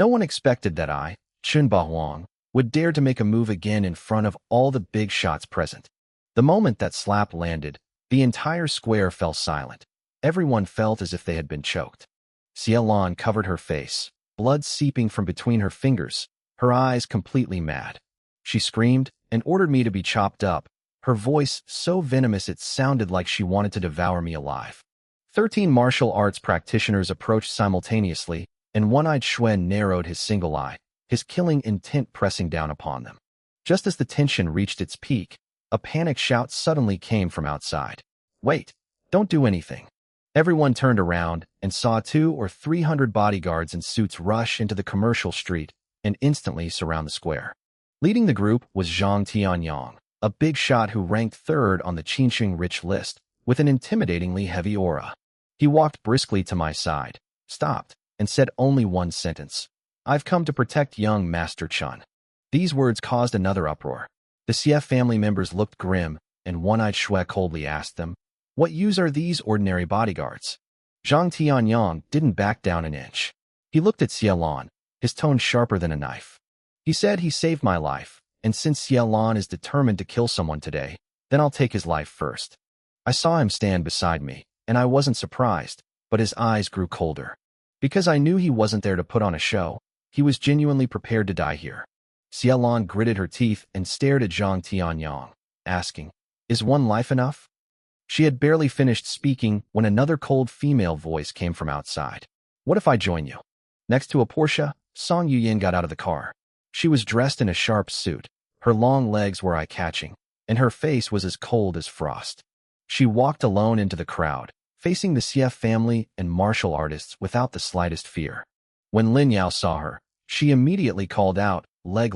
No one expected that I, Chun Huang, would dare to make a move again in front of all the big shots present. The moment that slap landed, the entire square fell silent. Everyone felt as if they had been choked. Xialan covered her face, blood seeping from between her fingers, her eyes completely mad. She screamed and ordered me to be chopped up, her voice so venomous it sounded like she wanted to devour me alive. 13 martial arts practitioners approached simultaneously, and one-eyed Xuen narrowed his single eye, his killing intent pressing down upon them. Just as the tension reached its peak, a panic shout suddenly came from outside. "Wait, don't do anything." Everyone turned around and saw 200 or 300 bodyguards in suits rush into the commercial street and instantly surround the square. Leading the group was Zhang Tianyang, a big shot who ranked third on the Qinsheng rich list, with an intimidatingly heavy aura. He walked briskly to my side, stopped, and said only one sentence. "I've come to protect young Master Chun." These words caused another uproar. The CF family members looked grim, and one-eyed Xue coldly asked them, "What use are these ordinary bodyguards?" Zhang Tianyang didn't back down an inch. He looked at Xialan, his tone sharper than a knife. He said, "He saved my life, and since Xialan is determined to kill someone today, then I'll take his life first." I saw him stand beside me, and I wasn't surprised, but his eyes grew colder. Because I knew he wasn't there to put on a show, he was genuinely prepared to die here. Xialan gritted her teeth and stared at Zhang Tianyang, asking, "Is one life enough?" She had barely finished speaking when another cold female voice came from outside. "What if I join you?" Next to a Porsche, Song Yuyin got out of the car. She was dressed in a sharp suit, her long legs were eye-catching, and her face was as cold as frost. She walked alone into the crowd, facing the CF family and martial artists without the slightest fear. When Lin Yao saw her, she immediately called out, leg,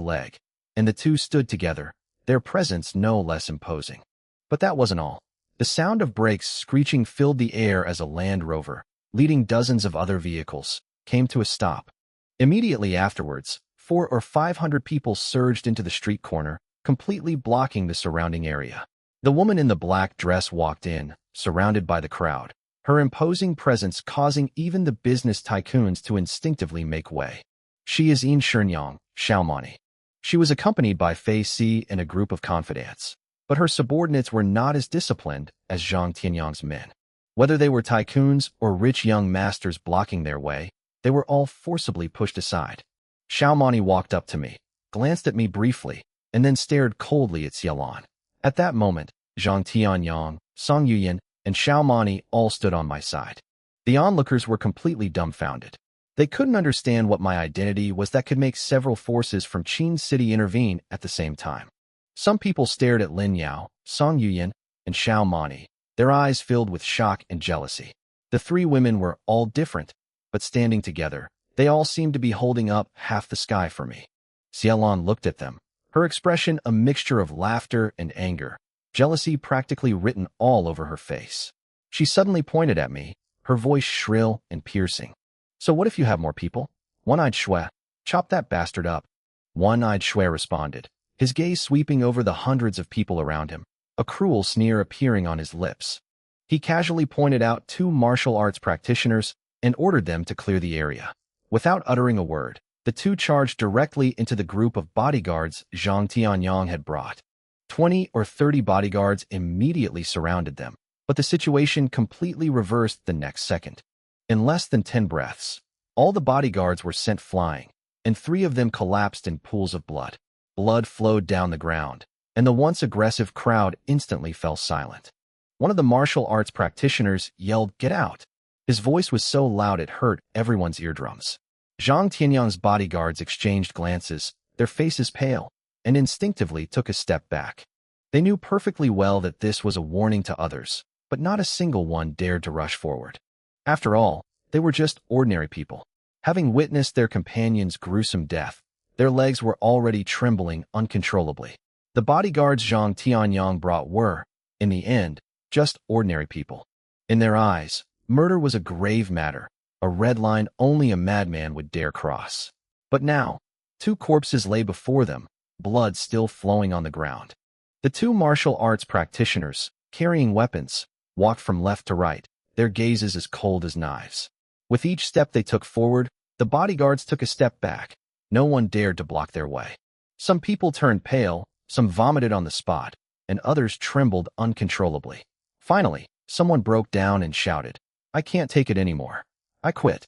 and the two stood together, their presence no less imposing. But that wasn't all. The sound of brakes screeching filled the air as a Land Rover, leading dozens of other vehicles, came to a stop. Immediately afterwards, 400 or 500 people surged into the street corner, completely blocking the surrounding area. The woman in the black dress walked in, surrounded by the crowd, her imposing presence causing even the business tycoons to instinctively make way. She is Yin Shenyang, Xiaomani. She was accompanied by Fei Si and a group of confidants, but her subordinates were not as disciplined as Zhang Tianyang's men. Whether they were tycoons or rich young masters blocking their way, they were all forcibly pushed aside. Xiaomani walked up to me, glanced at me briefly, and then stared coldly at Xialan. At that moment, Zhang Tianyang, Song Yuyin, and Xiaomani all stood on my side. The onlookers were completely dumbfounded. They couldn't understand what my identity was that could make several forces from Qin City intervene at the same time. Some people stared at Lin Yao, Song Yuyin, and Xiaomani, their eyes filled with shock and jealousy. The three women were all different, but standing together, they all seemed to be holding up half the sky for me. Xialan looked at them, her expression a mixture of laughter and anger, jealousy practically written all over her face. She suddenly pointed at me, her voice shrill and piercing. "So what if you have more people?" One-eyed Xue, "Chop that bastard up." One-eyed Xue responded, his gaze sweeping over the hundreds of people around him, a cruel sneer appearing on his lips. He casually pointed out 2 martial arts practitioners and ordered them to clear the area. Without uttering a word, the two charged directly into the group of bodyguards Zhang Tianyang had brought. 20 or 30 bodyguards immediately surrounded them, but the situation completely reversed the next second. In less than 10 breaths, all the bodyguards were sent flying, and 3 of them collapsed in pools of blood. Blood flowed down the ground, and the once aggressive crowd instantly fell silent. One of the martial arts practitioners yelled, "Get out!" His voice was so loud it hurt everyone's eardrums. Zhang Tianyang's bodyguards exchanged glances, their faces pale, and instinctively took a step back. They knew perfectly well that this was a warning to others, but not a single one dared to rush forward. After all, they were just ordinary people. Having witnessed their companion's gruesome death, their legs were already trembling uncontrollably. The bodyguards Zhang Tianyang brought were, in the end, just ordinary people. In their eyes, murder was a grave matter, a red line only a madman would dare cross. But now, 2 corpses lay before them, blood still flowing on the ground. The 2 martial arts practitioners, carrying weapons, walked from left to right, their gazes as cold as knives. With each step they took forward, The bodyguards took a step back. No one dared to block their way. Some people turned pale, some vomited on the spot, and others trembled uncontrollably. Finally, someone broke down and shouted, "I can't take it anymore. I quit."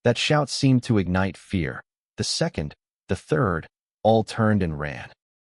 That shout seemed to ignite fear. The second, the third, all turned and ran.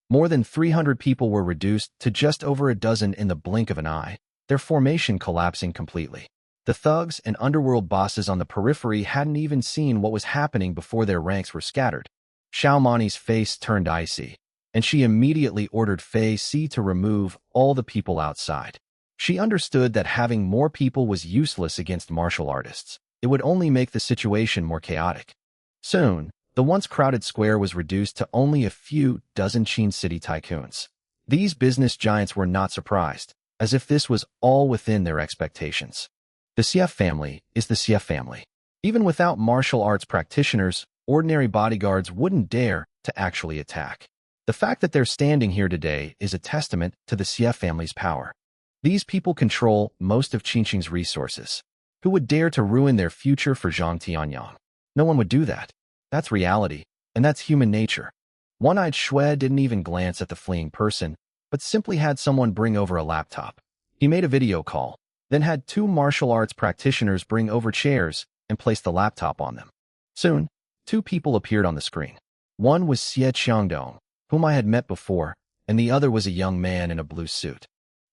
More than 300 people were reduced to just over a dozen in the blink of an eye, their formation collapsing completely. The thugs and underworld bosses on the periphery hadn't even seen what was happening before their ranks were scattered. Xiaomani's face turned icy, and she immediately ordered Fei Si to remove all the people outside. She understood that having more people was useless against martial artists. It would only make the situation more chaotic. Soon, the once crowded square was reduced to only a few dozen Qin city tycoons. These business giants were not surprised, as if this was all within their expectations. The Xie family is the Xie family. Even without martial arts practitioners, ordinary bodyguards wouldn't dare to actually attack. The fact that they're standing here today is a testament to the Xie family's power. These people control most of Qinqing's resources. Who would dare to ruin their future for Zhang Tianyang? No one would do that. That's reality, and that's human nature. One-eyed Shui didn't even glance at the fleeing person, but simply had someone bring over a laptop. He made a video call, then had two martial arts practitioners bring over chairs and place the laptop on them. Soon, two people appeared on the screen. One was Xie Qiangdong, whom I had met before, and the other was a young man in a blue suit.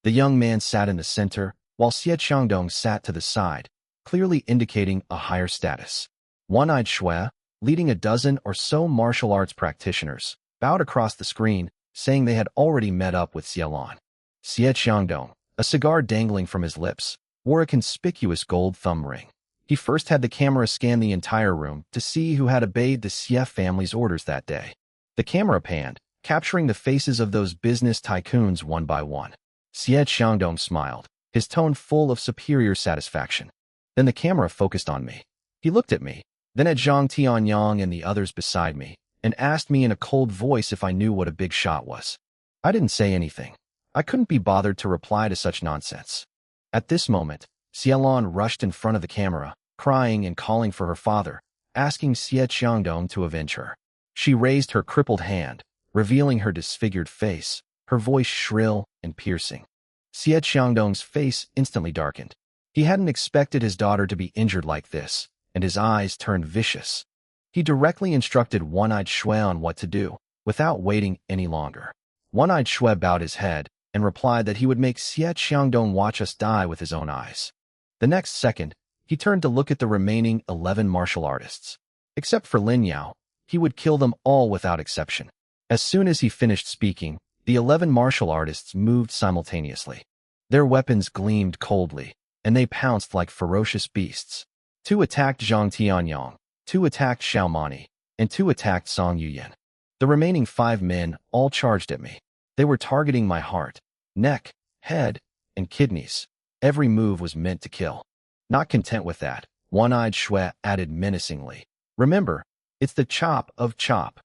The young man sat in the center, while Xie Qiangdong sat to the side, clearly indicating a higher status. One-eyed Shui, leading a dozen or so martial arts practitioners, bowed across the screen, saying they had already met up with Xielan. Xie Qiangdong, a cigar dangling from his lips, wore a conspicuous gold thumb ring. He first had the camera scan the entire room to see who had obeyed the Xie family's orders that day. The camera panned, capturing the faces of those business tycoons one by one. Xie Qiangdong smiled, his tone full of superior satisfaction. Then the camera focused on me. He looked at me, then at Zhang Tianyang and the others beside me, and asked me in a cold voice if I knew what a big shot was. I didn't say anything. I couldn't be bothered to reply to such nonsense. At this moment, Xielan rushed in front of the camera, crying and calling for her father, asking Xie Qiangdong to avenge her. She raised her crippled hand, revealing her disfigured face, her voice shrill and piercing. Xie Qiangdong's face instantly darkened. He hadn't expected his daughter to be injured like this, and his eyes turned vicious. He directly instructed One-eyed Shui on what to do, without waiting any longer. One-eyed Shui bowed his head and replied that he would make Xie Qiangdong watch us die with his own eyes. The next second, he turned to look at the remaining 11 martial artists. Except for Lin Yao, he would kill them all without exception. As soon as he finished speaking, the 11 martial artists moved simultaneously. Their weapons gleamed coldly, and they pounced like ferocious beasts. 2 attacked Zhang Tianyang, 2 attacked Xiaomani, and 2 attacked Song Yuyan. The remaining 5 men all charged at me. They were targeting my heart, neck, head, and kidneys. Every move was meant to kill. Not content with that, One-eyed Shui added menacingly, "Remember, it's the chop of chop."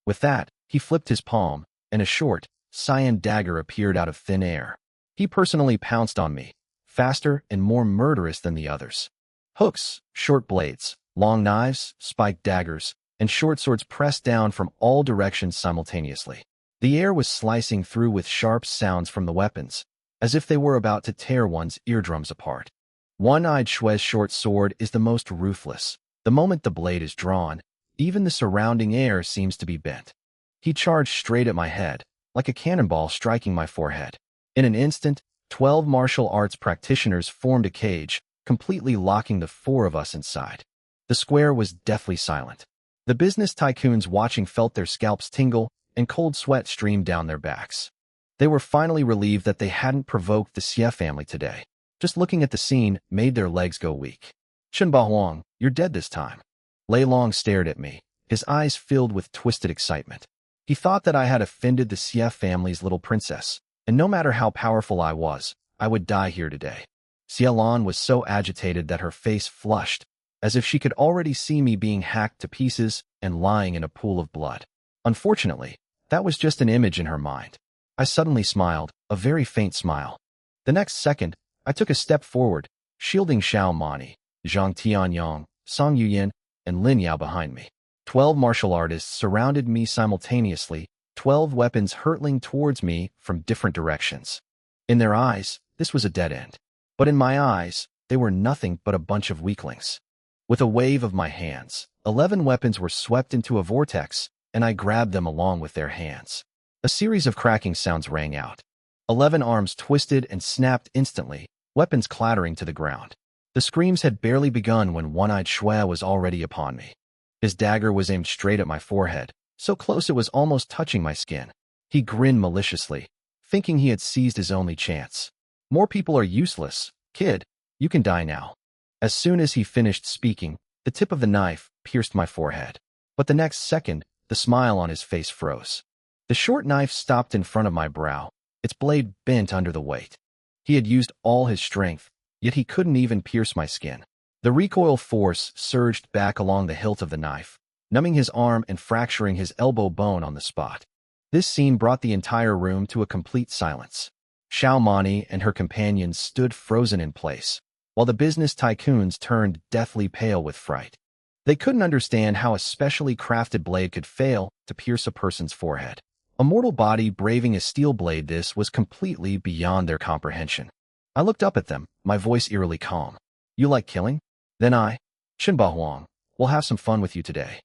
With that, he flipped his palm, and a short, cyan dagger appeared out of thin air. He personally pounced on me, faster and more murderous than the others. Hooks, short blades, long knives, spiked daggers, and short swords pressed down from all directions simultaneously. The air was slicing through with sharp sounds from the weapons, as if they were about to tear one's eardrums apart. One-eyed Shui's short sword is the most ruthless. The moment the blade is drawn, even the surrounding air seems to be bent. He charged straight at my head, like a cannonball striking my forehead. In an instant, 12 martial arts practitioners formed a cage, completely locking the 4 of us inside. The square was deathly silent. The business tycoons watching felt their scalps tingle, and cold sweat streamed down their backs. They were finally relieved that they hadn't provoked the Xie family today. Just looking at the scene made their legs go weak. "Chunba Huang, you're dead this time." Lei Long stared at me, his eyes filled with twisted excitement. He thought that I had offended the Xie family's little princess, and no matter how powerful I was, I would die here today. Xielan was so agitated that her face flushed, as if she could already see me being hacked to pieces and lying in a pool of blood. Unfortunately, that was just an image in her mind. I suddenly smiled, a very faint smile. The next second, I took a step forward, shielding Xiaomani, Zhang Tianyang, Song Yuyan, and Lin Yao behind me. 12 martial artists surrounded me simultaneously, 12 weapons hurtling towards me from different directions. In their eyes, this was a dead end. But in my eyes, they were nothing but a bunch of weaklings. With a wave of my hands, 11 weapons were swept into a vortex, and I grabbed them along with their hands. A series of cracking sounds rang out. 11 arms twisted and snapped instantly, weapons clattering to the ground. The screams had barely begun when one-eyed Shui was already upon me. His dagger was aimed straight at my forehead, so close it was almost touching my skin. He grinned maliciously, thinking he had seized his only chance. More people are useless, kid. You can die now. As soon as he finished speaking, the tip of the knife pierced my forehead. But the next second, the smile on his face froze. The short knife stopped in front of my brow, its blade bent under the weight. He had used all his strength, yet he couldn't even pierce my skin. The recoil force surged back along the hilt of the knife, numbing his arm and fracturing his elbow bone on the spot. This scene brought the entire room to a complete silence. Xiao Mani and her companions stood frozen in place, while the business tycoons turned deathly pale with fright. They couldn't understand how a specially crafted blade could fail to pierce a person's forehead. A mortal body braving a steel blade, this was completely beyond their comprehension. I looked up at them, my voice eerily calm. You like killing? Then I, Shinba Huang, will have some fun with you today.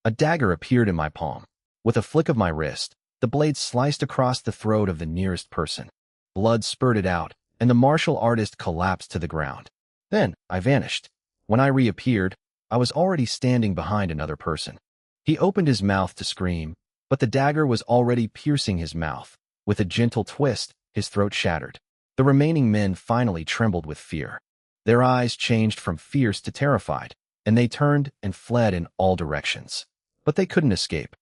A dagger appeared in my palm. With a flick of my wrist, the blade sliced across the throat of the nearest person. Blood spurted out, and the martial artist collapsed to the ground. Then, I vanished. When I reappeared, I was already standing behind another person. He opened his mouth to scream, but the dagger was already piercing his mouth. With a gentle twist, his throat shattered. The remaining men finally trembled with fear. Their eyes changed from fierce to terrified, and they turned and fled in all directions. But they couldn't escape.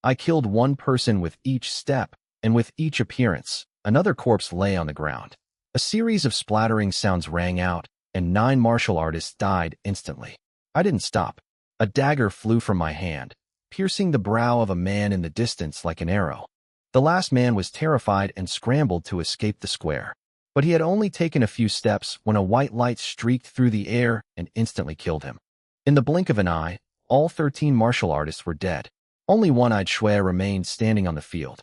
I killed one person with each step, and with each appearance, another corpse lay on the ground. A series of splattering sounds rang out, and 9 martial artists died instantly. I didn't stop. A dagger flew from my hand, piercing the brow of a man in the distance like an arrow. The last man was terrified and scrambled to escape the square. But he had only taken a few steps when a white light streaked through the air and instantly killed him. In the blink of an eye, all 13 martial artists were dead. Only one-eyed Shui remained standing on the field.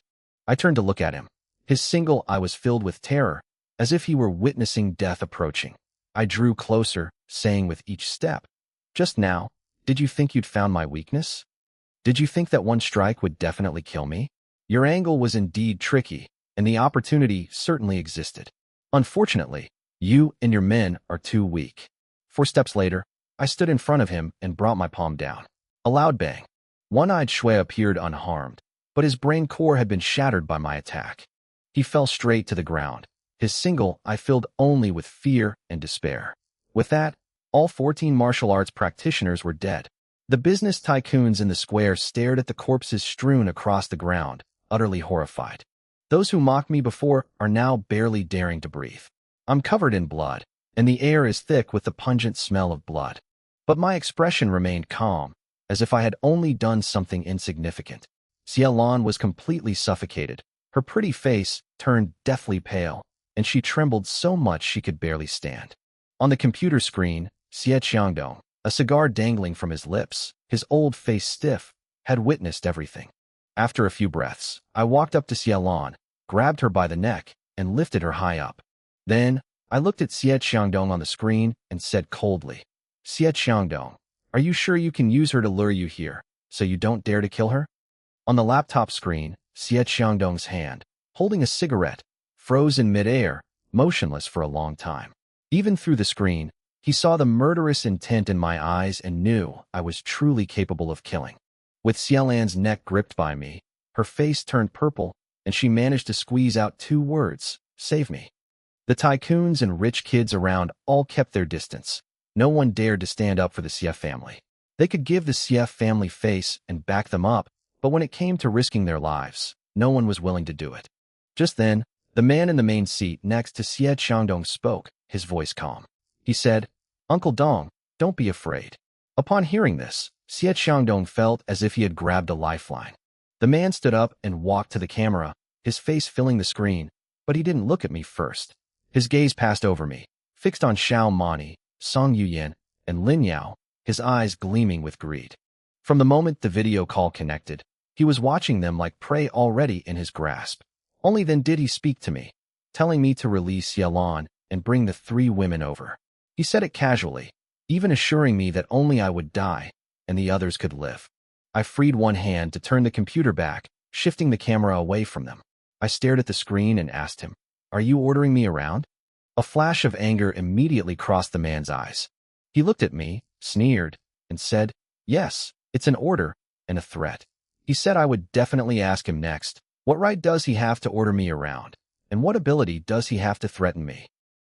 I turned to look at him. His single eye was filled with terror, as if he were witnessing death approaching. I drew closer, saying with each step, "Just now, did you think you'd found my weakness? Did you think that one strike would definitely kill me? Your angle was indeed tricky, and the opportunity certainly existed. Unfortunately, you and your men are too weak." 4 steps later, I stood in front of him and brought my palm down. A loud bang. One-eyed Shui appeared unharmed, but his brain core had been shattered by my attack. He fell straight to the ground, his single eye filled only with fear and despair. With that, all 14 martial arts practitioners were dead. The business tycoons in the square stared at the corpses strewn across the ground, utterly horrified. Those who mocked me before are now barely daring to breathe. I'm covered in blood, and the air is thick with the pungent smell of blood. But my expression remained calm, as if I had only done something insignificant. Xiaolan was completely suffocated. Her pretty face turned deathly pale, and she trembled so much she could barely stand. On the computer screen, Xie Qiangdong, a cigar dangling from his lips, his old face stiff, had witnessed everything. After a few breaths, I walked up to Xiaolan, grabbed her by the neck, and lifted her high up. Then, I looked at Xie Qiangdong on the screen and said coldly, "Xie Qiangdong, are you sure you can use her to lure you here, so you don't dare to kill her?" On the laptop screen, Xie Qiangdong's hand, holding a cigarette, froze in midair, motionless for a long time. Even through the screen, he saw the murderous intent in my eyes and knew I was truly capable of killing. With Xiaolan's neck gripped by me, her face turned purple, and she managed to squeeze out 2 words, "Save me." The tycoons and rich kids around all kept their distance. No one dared to stand up for the Xie family. They could give the Xie family face and back them up, but when it came to risking their lives, no one was willing to do it. Just then, the man in the main seat next to Xie Qiangdong spoke, his voice calm. He said, "Uncle Dong, don't be afraid." Upon hearing this, Xie Qiangdong felt as if he had grabbed a lifeline. The man stood up and walked to the camera, his face filling the screen, but he didn't look at me first. His gaze passed over me, fixed on Xiao Mani, Song Yuyan, and Lin Yao, his eyes gleaming with greed. From the moment the video call connected, he was watching them like prey already in his grasp. Only then did he speak to me, telling me to release Xiaolon and bring the 3 women over. He said it casually, even assuring me that only I would die and the others could live. I freed one hand to turn the computer back, shifting the camera away from them. I stared at the screen and asked him, "Are you ordering me around?" A flash of anger immediately crossed the man's eyes. He looked at me, sneered, and said, "Yes, it's an order and a threat." He said I would definitely ask him next, what right does he have to order me around, and what ability does he have to threaten me?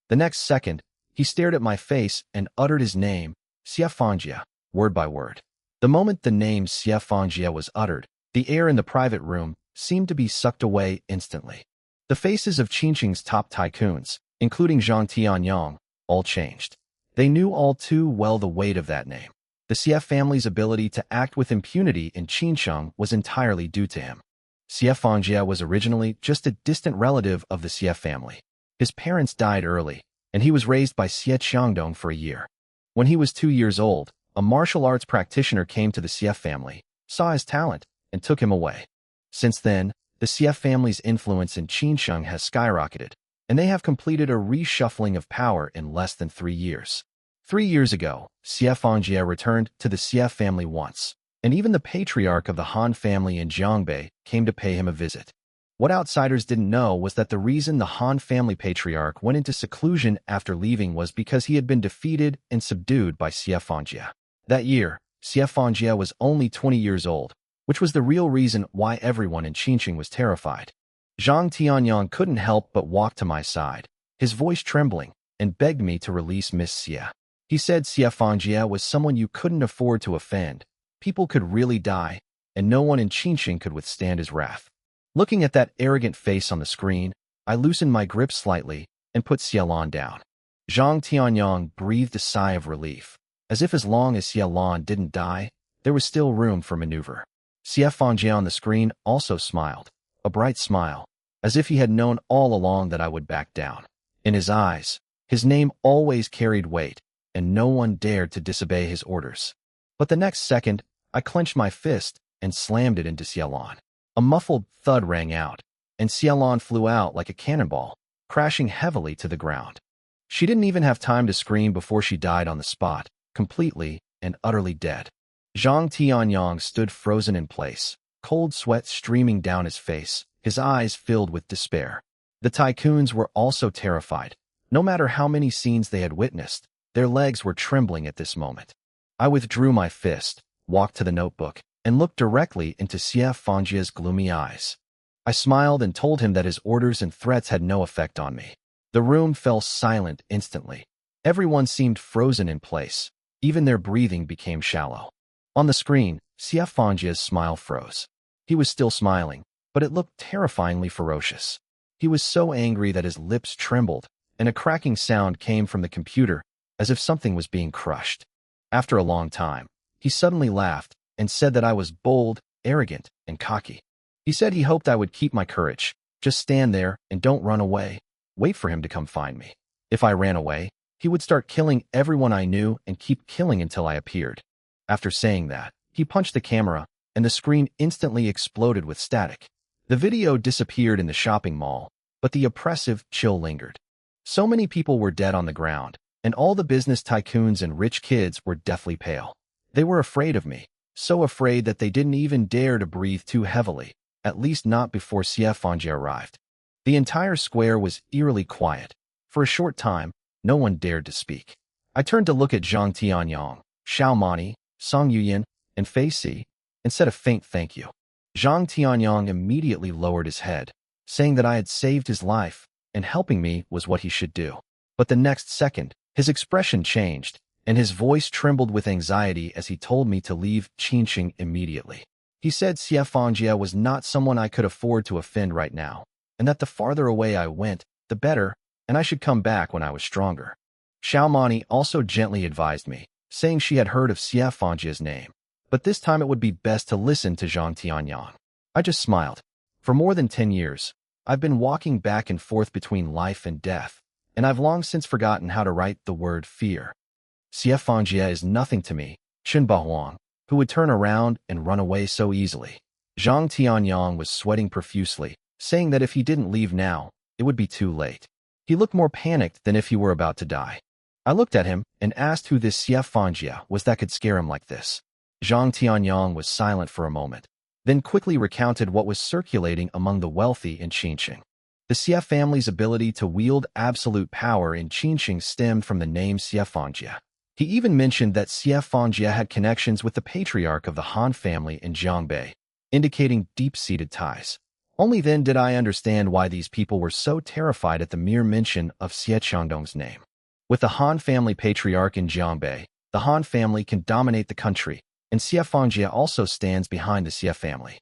The next second, he stared at my face and uttered his name, Xie Fangjie, word by word. The moment the name Xie Fangjie was uttered, the air in the private room seemed to be sucked away instantly. The faces of Qingqing's top tycoons, including Zhang Tianyong, all changed. They knew all too well the weight of that name. The Xie family's ability to act with impunity in Qingsheng was entirely due to him. Xie Fangjie was originally just a distant relative of the Xie family. His parents died early, and he was raised by Xie Qiangdong for a year. When he was 2 years old, a martial arts practitioner came to the Xie family, saw his talent, and took him away. Since then, the Xie family's influence in Qingsheng has skyrocketed, and they have completed a reshuffling of power in less than 3 years. 3 years ago, Xie Fangjie returned to the Xie family once, and even the patriarch of the Han family in Jiangbei came to pay him a visit. What outsiders didn't know was that the reason the Han family patriarch went into seclusion after leaving was because he had been defeated and subdued by Xie Fangjie. That year, Xie Fangjie was only 20 years old, which was the real reason why everyone in Qingqing was terrified. Zhang Tianyong couldn't help but walk to my side, his voice trembling, and begged me to release Miss Xie. He said Xie Fangjie was someone you couldn't afford to offend. People could really die, and no one in Qingqing could withstand his wrath. Looking at that arrogant face on the screen, I loosened my grip slightly and put Xiaolon down. Zhang Tianyong breathed a sigh of relief, as if as long as Xiaolon didn't die, there was still room for maneuver. Xie Fangjie on the screen also smiled, a bright smile, as if he had known all along that I would back down. In his eyes, his name always carried weight, and no one dared to disobey his orders. But the next second, I clenched my fist and slammed it into Xiaolon. A muffled thud rang out, and Xiaolon flew out like a cannonball, crashing heavily to the ground. She didn't even have time to scream before she died on the spot, completely and utterly dead. Zhang Tianyong stood frozen in place, cold sweat streaming down his face, his eyes filled with despair. The tycoons were also terrified. No matter how many scenes they had witnessed, their legs were trembling at this moment. I withdrew my fist, walked to the notebook, and looked directly into Xie Fangjie's gloomy eyes. I smiled and told him that his orders and threats had no effect on me. The room fell silent instantly. Everyone seemed frozen in place. Even their breathing became shallow. On the screen, Xie Fangjie's smile froze. He was still smiling, but it looked terrifyingly ferocious. He was so angry that his lips trembled, and a cracking sound came from the computer, as if something was being crushed. After a long time, he suddenly laughed and said that I was bold, arrogant, and cocky. He said he hoped I would keep my courage, just stand there and don't run away, wait for him to come find me. If I ran away, he would start killing everyone I knew and keep killing until I appeared. After saying that, he punched the camera, and the screen instantly exploded with static. The video disappeared in the shopping mall, but the oppressive chill lingered. So many people were dead on the ground, and all the business tycoons and rich kids were deathly pale. They were afraid of me, so afraid that they didn't even dare to breathe too heavily, at least not before Xie Fangjie arrived. The entire square was eerily quiet. For a short time, no one dared to speak. I turned to look at Zhang Tianyong, Xiao Mani, Song Yuyan, and Fei Si, and said a faint thank you. Zhang Tianyong immediately lowered his head, saying that I had saved his life, and helping me was what he should do. But the next second, his expression changed, and his voice trembled with anxiety as he told me to leave Qingqing immediately. He said Xie Fangjie was not someone I could afford to offend right now, and that the farther away I went, the better, and I should come back when I was stronger. Xiao Mani also gently advised me, saying she had heard of Xie Fangjie's name, but this time it would be best to listen to Zhang Tianyong. I just smiled. For more than 10 years, I've been walking back and forth between life and death, and I've long since forgotten how to write the word fear. Xie Fangjie is nothing to me, Chunbahuang, who would turn around and run away so easily. Zhang Tianyang was sweating profusely, saying that if he didn't leave now, it would be too late. He looked more panicked than if he were about to die. I looked at him and asked who this Xie Fanjia was that could scare him like this. Zhang Tianyang was silent for a moment, then quickly recounted what was circulating among the wealthy in Qinqing. The Xie family's ability to wield absolute power in Qinqing stemmed from the name Xie Fanjia. He even mentioned that Xie Fanjia had connections with the patriarch of the Han family in Jiangbei, indicating deep-seated ties. Only then did I understand why these people were so terrified at the mere mention of Xie Qiangdong's name. With the Han family patriarch in Jiangbei, the Han family can dominate the country, and Xie Fanjia also stands behind the Xie family.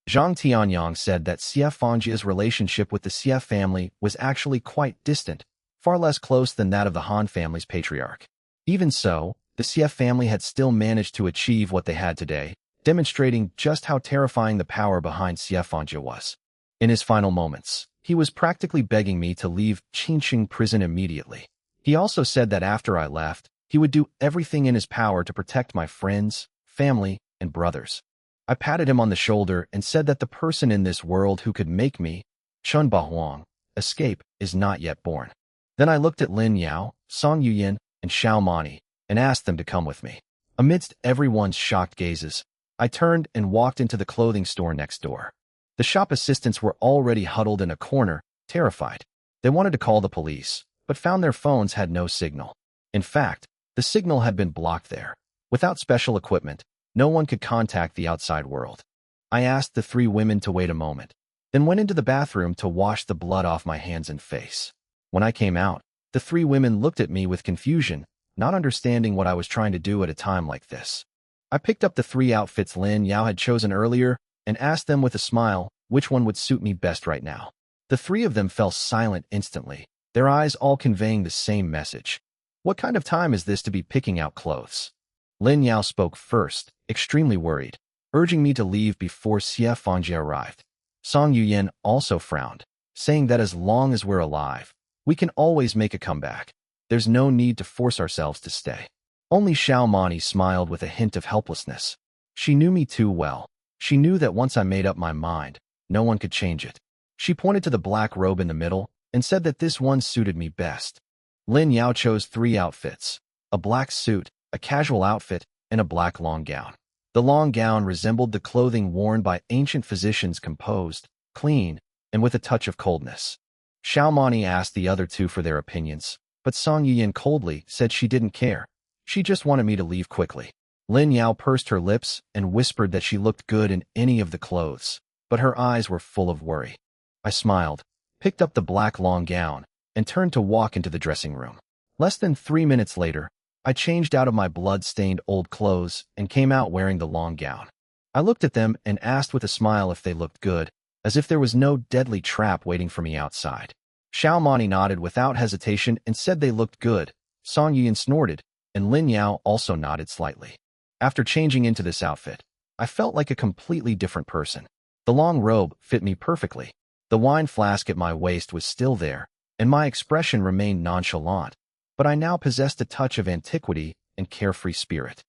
Zhang Tianyang said that Xie Fanjia's relationship with the Xie family was actually quite distant, far less close than that of the Han family's patriarch. Even so, the Xie family had still managed to achieve what they had today, demonstrating just how terrifying the power behind Xie Fanjia was. In his final moments, he was practically begging me to leave Qinqing prison immediately. He also said that after I left, he would do everything in his power to protect my friends, family, and brothers. I patted him on the shoulder and said that the person in this world who could make me, Chunbahuang, escape is not yet born. Then I looked at Lin Yao, Song Yuyin, and Xiao Mani, and asked them to come with me. Amidst everyone's shocked gazes, I turned and walked into the clothing store next door. The shop assistants were already huddled in a corner, terrified. They wanted to call the police, but found their phones had no signal. In fact, the signal had been blocked there. Without special equipment, no one could contact the outside world. I asked the three women to wait a moment, then went into the bathroom to wash the blood off my hands and face. When I came out, the three women looked at me with confusion, not understanding what I was trying to do at a time like this. I picked up the three outfits Lin Yao had chosen earlier and asked them with a smile which one would suit me best right now. The three of them fell silent instantly, their eyes all conveying the same message. What kind of time is this to be picking out clothes? Lin Yao spoke first, extremely worried, urging me to leave before Xie Fanjia arrived. Song Yuyin also frowned, saying that as long as we're alive, we can always make a comeback. There's no need to force ourselves to stay. Only Xiao Mani smiled with a hint of helplessness. She knew me too well. She knew that once I made up my mind, no one could change it. She pointed to the black robe in the middle and said that this one suited me best. Lin Yao chose three outfits: a black suit, a casual outfit, and a black long gown. The long gown resembled the clothing worn by ancient physicians, composed, clean, and with a touch of coldness. Xiao Mani asked the other two for their opinions, but Song Yuyin coldly said she didn't care. She just wanted me to leave quickly. Lin Yao pursed her lips and whispered that she looked good in any of the clothes, but her eyes were full of worry. I smiled, picked up the black long gown, and turned to walk into the dressing room. Less than 3 minutes later, I changed out of my blood-stained old clothes and came out wearing the long gown. I looked at them and asked with a smile if they looked good, as if there was no deadly trap waiting for me outside. Xiao Mani nodded without hesitation and said they looked good. Song Yuyin snorted, and Lin Yao also nodded slightly. After changing into this outfit, I felt like a completely different person. The long robe fit me perfectly. The wine flask at my waist was still there, and my expression remained nonchalant, but I now possessed a touch of antiquity and carefree spirit.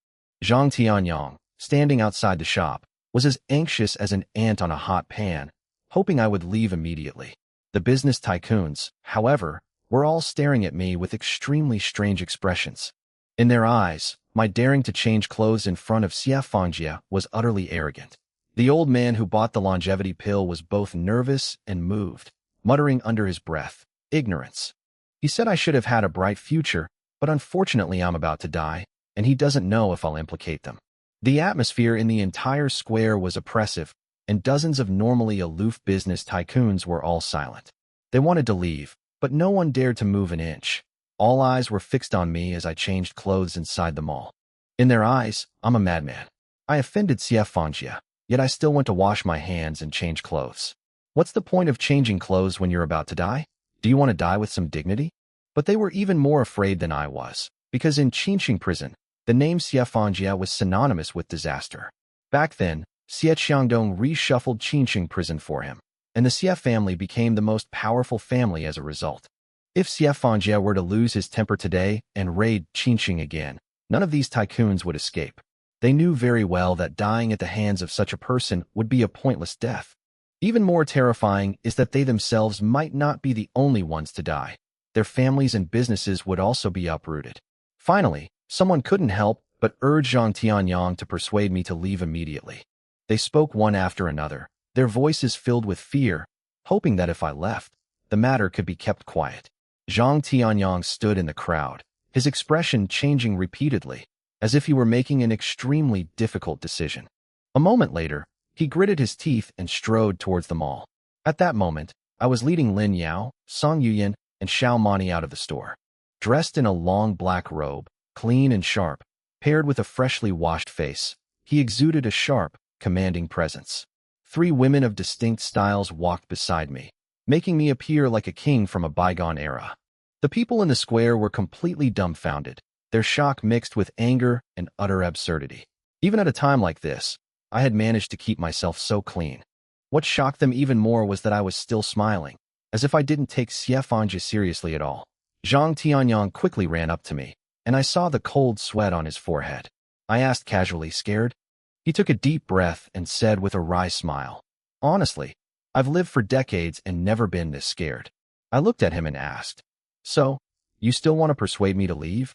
Zhang Tianyang, standing outside the shop, was as anxious as an ant on a hot pan, hoping I would leave immediately. The business tycoons, however, were all staring at me with extremely strange expressions. In their eyes, my daring to change clothes in front of Xie Fanjia was utterly arrogant. The old man who bought the longevity pill was both nervous and moved, muttering under his breath, "Ignorance." He said I should have had a bright future, but unfortunately I'm about to die, and he doesn't know if I'll implicate them. The atmosphere in the entire square was oppressive, and dozens of normally aloof business tycoons were all silent. They wanted to leave, but no one dared to move an inch. All eyes were fixed on me as I changed clothes inside the mall. In their eyes, I'm a madman. I offended Xie Fanjia, yet I still went to wash my hands and change clothes. What's the point of changing clothes when you're about to die? Do you want to die with some dignity? But they were even more afraid than I was, because in Qinqing prison, the name Xie Fanjia was synonymous with disaster. Back then, Xie Qiangdong reshuffled Qinqing prison for him, and the Xie family became the most powerful family as a result. If Xie Fanjia were to lose his temper today and raid Qinqing again, none of these tycoons would escape. They knew very well that dying at the hands of such a person would be a pointless death. Even more terrifying is that they themselves might not be the only ones to die. Their families and businesses would also be uprooted. Finally, someone couldn't help but urge Zhang Tianyang to persuade me to leave immediately. They spoke one after another, their voices filled with fear, hoping that if I left, the matter could be kept quiet. Zhang Tianyang stood in the crowd, his expression changing repeatedly, as if he were making an extremely difficult decision. A moment later, he gritted his teeth and strode towards them all. At that moment, I was leading Lin Yao, Song Yuyan, and Xiao Mani out of the store. Dressed in a long black robe, clean and sharp, paired with a freshly washed face, he exuded a sharp, commanding presence. 3 women of distinct styles walked beside me, making me appear like a king from a bygone era. The people in the square were completely dumbfounded, their shock mixed with anger and utter absurdity. Even at a time like this, I had managed to keep myself so clean. What shocked them even more was that I was still smiling, as if I didn't take Xie Fangji seriously at all. Zhang Tianyang quickly ran up to me, and I saw the cold sweat on his forehead. I asked casually, scared? He took a deep breath and said with a wry smile, honestly, I've lived for decades and never been this scared. I looked at him and asked, so, you still want to persuade me to leave?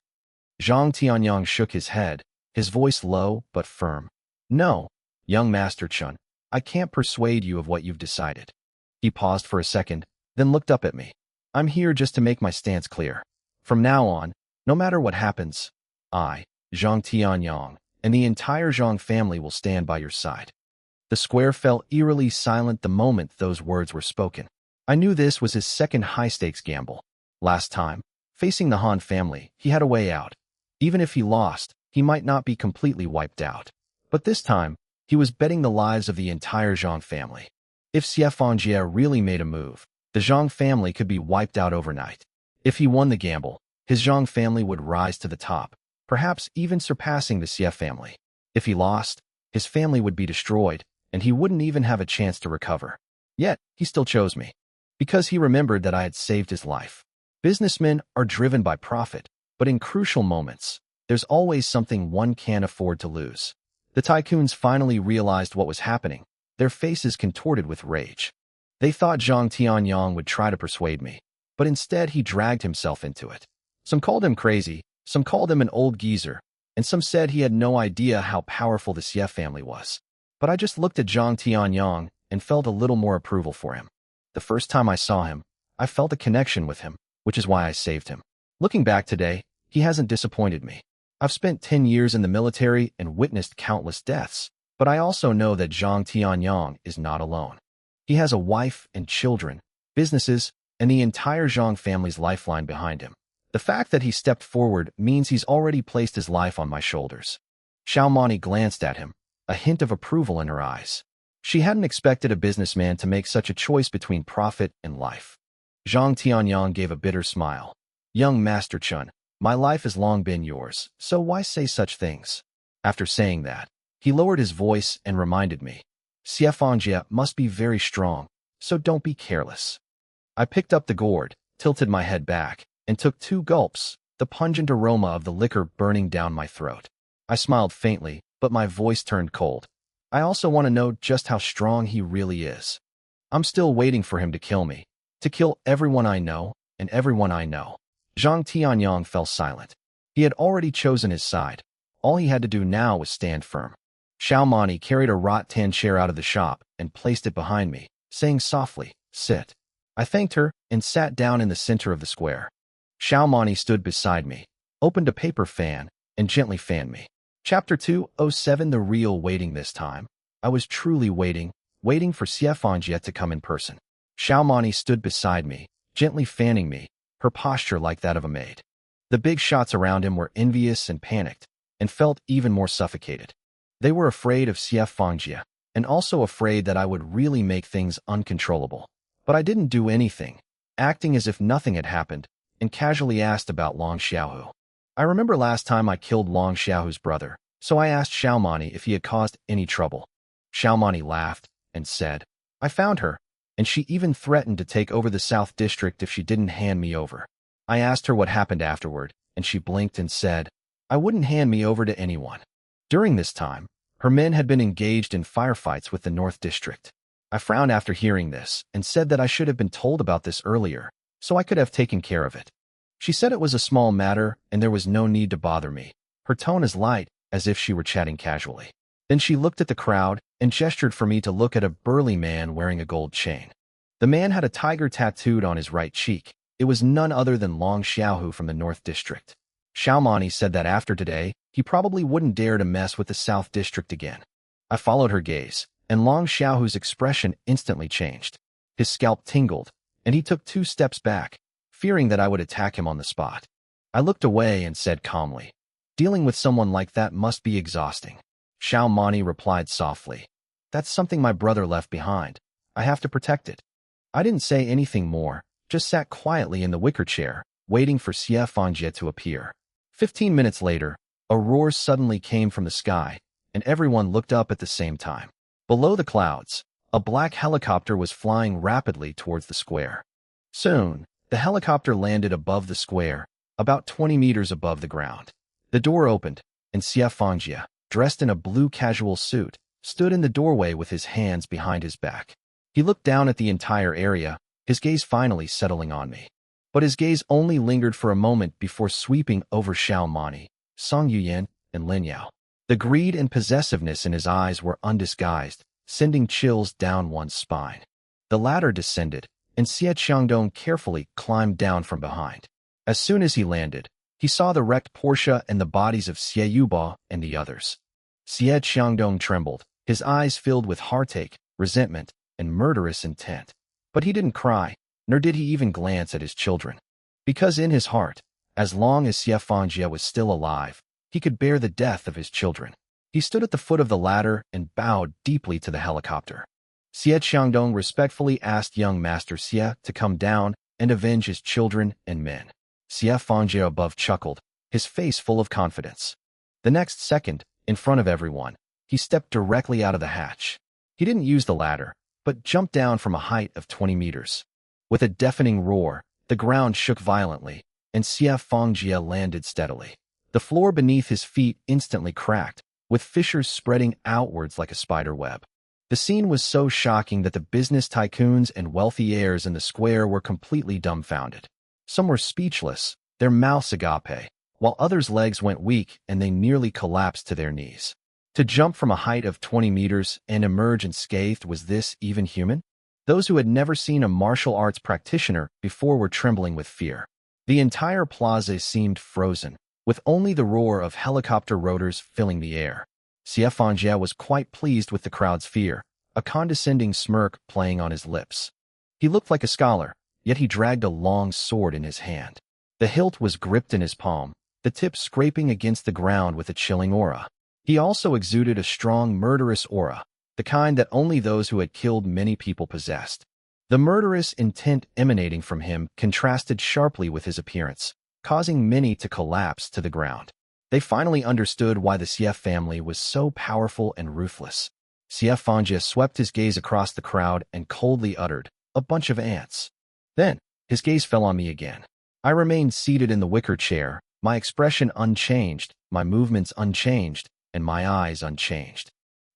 Zhang Tianyang shook his head, his voice low but firm. No, young Master Chun, I can't persuade you of what you've decided. He paused for a second, then looked up at me. I'm here just to make my stance clear. From now on, no matter what happens, I, Zhang Tianyang, and the entire Zhang family will stand by your side. The square fell eerily silent the moment those words were spoken. I knew this was his second high-stakes gamble. Last time, facing the Han family, he had a way out. Even if he lost, he might not be completely wiped out. But this time, he was betting the lives of the entire Zhang family. If Xie Fangji really made a move, the Zhang family could be wiped out overnight. If he won the gamble, his Zhang family would rise to the top, perhaps even surpassing the Xie family. If he lost, his family would be destroyed, and he wouldn't even have a chance to recover. Yet, he still chose me, because he remembered that I had saved his life. Businessmen are driven by profit, but in crucial moments, there's always something one can't afford to lose. The tycoons finally realized what was happening, their faces contorted with rage. They thought Zhang Tianyang would try to persuade me, but instead he dragged himself into it. Some called him crazy, some called him an old geezer, and some said he had no idea how powerful the Xie family was. But I just looked at Zhang Tianyang and felt a little more approval for him. The first time I saw him, I felt a connection with him, which is why I saved him. Looking back today, he hasn't disappointed me. I've spent 10 years in the military and witnessed countless deaths, but I also know that Zhang Tianyang is not alone. He has a wife and children, businesses, and the entire Zhang family's lifeline behind him. The fact that he stepped forward means he's already placed his life on my shoulders. Xiao Mani glanced at him, a hint of approval in her eyes. She hadn't expected a businessman to make such a choice between profit and life. Zhang Tianyang gave a bitter smile. Young Master Chun, my life has long been yours, so why say such things? After saying that, he lowered his voice and reminded me, Xie Fangji must be very strong, so don't be careless. I picked up the gourd, tilted my head back, and took 2 gulps, the pungent aroma of the liquor burning down my throat. I smiled faintly, but my voice turned cold. I also want to know just how strong he really is. I'm still waiting for him to kill me, to kill everyone I know, and everyone I know. Zhang Tianyang fell silent. He had already chosen his side. All he had to do now was stand firm. Xiao Mani carried a rattan chair out of the shop and placed it behind me, saying softly, sit. I thanked her and sat down in the center of the square. Xiao Mani stood beside me, opened a paper fan, and gently fanned me. Chapter 207 The Real Waiting. This time, I was truly waiting for Xie Fangji to come in person. Xiao Mani stood beside me, gently fanning me, her posture like that of a maid. The big shots around him were envious and panicked, and felt even more suffocated. They were afraid of Xie Fangji, and also afraid that I would really make things uncontrollable. But I didn't do anything, acting as if nothing had happened, and casually asked about Long Xiaohu. I remember last time I killed Long Xiaohu's brother, so I asked Xiao Mani if he had caused any trouble. Xiao Mani laughed and said, I found her, and she even threatened to take over the South District if she didn't hand me over. I asked her what happened afterward, and she blinked and said, I wouldn't hand me over to anyone. During this time, her men had been engaged in firefights with the North District. I frowned after hearing this and said that I should have been told about this earlier, so I could have taken care of it. She said it was a small matter and there was no need to bother me. Her tone is light, as if she were chatting casually. Then she looked at the crowd and gestured for me to look at a burly man wearing a gold chain. The man had a tiger tattooed on his right cheek. It was none other than Long Xiaohu from the North District. Xiaomani said that after today, he probably wouldn't dare to mess with the South District again. I followed her gaze, and Long Xiaohu's expression instantly changed. His scalp tingled, and he took 2 steps back, fearing that I would attack him on the spot. I looked away and said calmly, "Dealing with someone like that must be exhausting." Xiaomani replied softly, "That's something my brother left behind. I have to protect it." I didn't say anything more, just sat quietly in the wicker chair, waiting for Xie Fangjie to appear. 15 minutes later, a roar suddenly came from the sky, and everyone looked up at the same time. Below the clouds, a black helicopter was flying rapidly towards the square. Soon, the helicopter landed above the square, about 20 meters above the ground. The door opened, and Xie Fangjie, dressed in a blue casual suit, stood in the doorway with his hands behind his back. He looked down at the entire area, his gaze finally settling on me. But his gaze only lingered for a moment before sweeping over Xiaomani, Song Yuyan, and Lin Yao. The greed and possessiveness in his eyes were undisguised, sending chills down one's spine. The latter descended, and Xie Qiangdong carefully climbed down from behind. As soon as he landed, he saw the wrecked Porsche and the bodies of Xie Yuba and the others. Xie Qiangdong trembled, his eyes filled with heartache, resentment, and murderous intent. But he didn't cry, nor did he even glance at his children. Because in his heart, as long as Xie Fangjie was still alive, he could bear the death of his children. He stood at the foot of the ladder and bowed deeply to the helicopter. Xie Qiangdong respectfully asked young Master Xie to come down and avenge his children and men. Xie Fangjie above chuckled, his face full of confidence. The next second, in front of everyone, he stepped directly out of the hatch. He didn't use the ladder, but jumped down from a height of 20 meters. With a deafening roar, the ground shook violently, and Xie Fangjie landed steadily. The floor beneath his feet instantly cracked, with fissures spreading outwards like a spider web. The scene was so shocking that the business tycoons and wealthy heirs in the square were completely dumbfounded. Some were speechless, their mouths agape, while others' legs went weak and they nearly collapsed to their knees. To jump from a height of 20 meters and emerge unscathed, was this even human? Those who had never seen a martial arts practitioner before were trembling with fear. The entire plaza seemed frozen, with only the roar of helicopter rotors filling the air. Xie Fangjie was quite pleased with the crowd's fear, a condescending smirk playing on his lips. He looked like a scholar, yet he dragged a long sword in his hand. The hilt was gripped in his palm, the tip scraping against the ground with a chilling aura. He also exuded a strong murderous aura, the kind that only those who had killed many people possessed. The murderous intent emanating from him contrasted sharply with his appearance, causing many to collapse to the ground. They finally understood why the Xie family was so powerful and ruthless. Xie Fangjie swept his gaze across the crowd and coldly uttered, "A bunch of ants." Then, his gaze fell on me again. I remained seated in the wicker chair, my expression unchanged, my movements unchanged, and my eyes unchanged.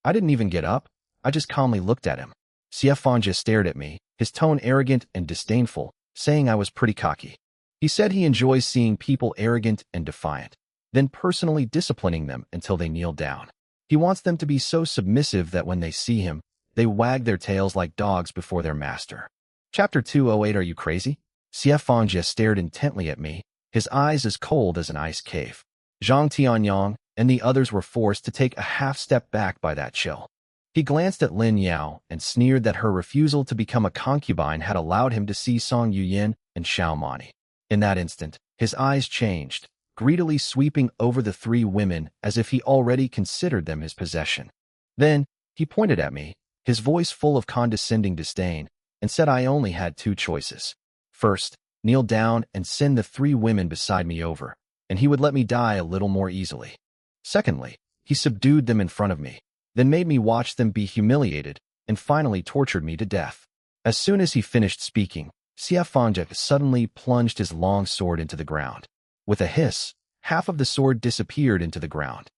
I didn't even get up. I just calmly looked at him. Xie Fangjie stared at me, his tone arrogant and disdainful, saying I was pretty cocky. He said he enjoys seeing people arrogant and defiant, then personally disciplining them until they kneel down. He wants them to be so submissive that when they see him, they wag their tails like dogs before their master. Chapter 208. Are you crazy? Xie Fangjie stared intently at me, his eyes as cold as an ice cave. Zhang Tianyang and the others were forced to take a half-step back by that chill. He glanced at Lin Yao and sneered that her refusal to become a concubine had allowed him to see Song Yuyan and Xiaomani. In that instant, his eyes changed, greedily sweeping over the 3 women as if he already considered them his possession. Then, he pointed at me, his voice full of condescending disdain, and said I only had 2 choices. First, kneel down and send the 3 women beside me over, and he would let me die a little more easily. Secondly, he subdued them in front of me, then made me watch them be humiliated, and finally tortured me to death. As soon as he finished speaking, Xie Fangjie suddenly plunged his long sword into the ground. With a hiss, half of the sword disappeared into the ground.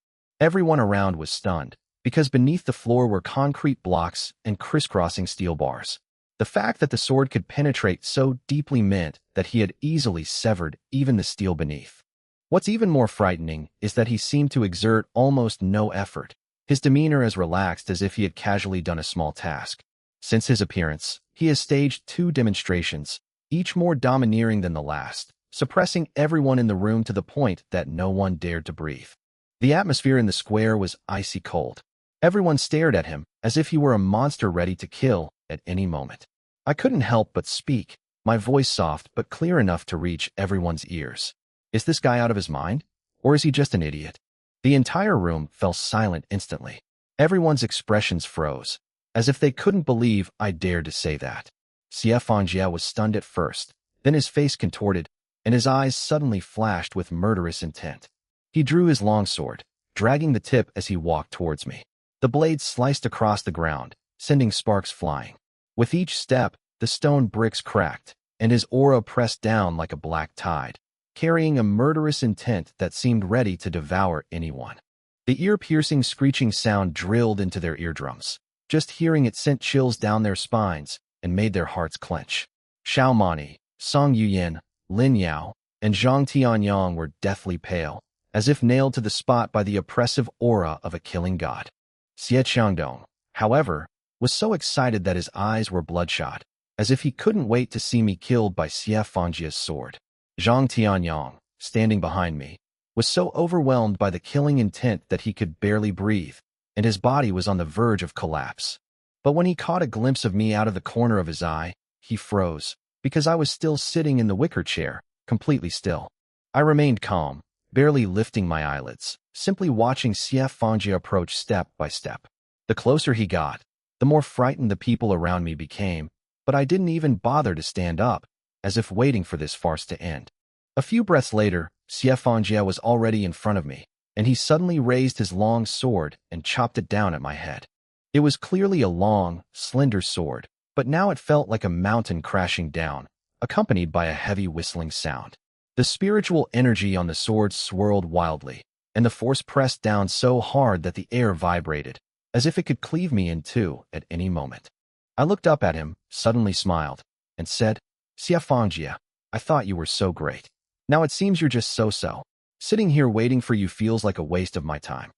Everyone around was stunned, because beneath the floor were concrete blocks and crisscrossing steel bars. The fact that the sword could penetrate so deeply meant that he had easily severed even the steel beneath. What's even more frightening is that he seemed to exert almost no effort, his demeanor as relaxed as if he had casually done a small task. Since his appearance, he has staged 2 demonstrations, each more domineering than the last, suppressing everyone in the room to the point that no one dared to breathe. The atmosphere in the square was icy cold. Everyone stared at him as if he were a monster ready to kill at any moment. I couldn't help but speak, my voice soft but clear enough to reach everyone's ears. Is this guy out of his mind? Or is he just an idiot? The entire room fell silent instantly. Everyone's expressions froze, as if they couldn't believe I dared to say that. Xie Fangjie was stunned at first, then his face contorted, and his eyes suddenly flashed with murderous intent. He drew his longsword, dragging the tip as he walked towards me. The blade sliced across the ground, sending sparks flying. With each step, the stone bricks cracked, and his aura pressed down like a black tide, carrying a murderous intent that seemed ready to devour anyone. The ear-piercing screeching sound drilled into their eardrums. Just hearing it sent chills down their spines and made their hearts clench. Xiao Mani, Song Yuyan, Lin Yao, and Zhang Tianyang were deathly pale, as if nailed to the spot by the oppressive aura of a killing god. Xie Qiangdong, however, was so excited that his eyes were bloodshot, as if he couldn't wait to see me killed by Xie Fangjie's sword. Zhang Tianyang, standing behind me, was so overwhelmed by the killing intent that he could barely breathe, and his body was on the verge of collapse. But when he caught a glimpse of me out of the corner of his eye, he froze, because I was still sitting in the wicker chair, completely still. I remained calm, barely lifting my eyelids, simply watching Xie Fangjie approach step by step. The closer he got, the more frightened the people around me became, but I didn't even bother to stand up, as if waiting for this farce to end. A few breaths later, Xie Fangjie was already in front of me, and he suddenly raised his long sword and chopped it down at my head. It was clearly a long, slender sword, but now it felt like a mountain crashing down, accompanied by a heavy whistling sound. The spiritual energy on the sword swirled wildly, and the force pressed down so hard that the air vibrated, as if it could cleave me in two at any moment. I looked up at him, suddenly smiled, and said, Xie Fangjie, I thought you were so great. Now it seems you're just so-so. Sitting here waiting for you feels like a waste of my time.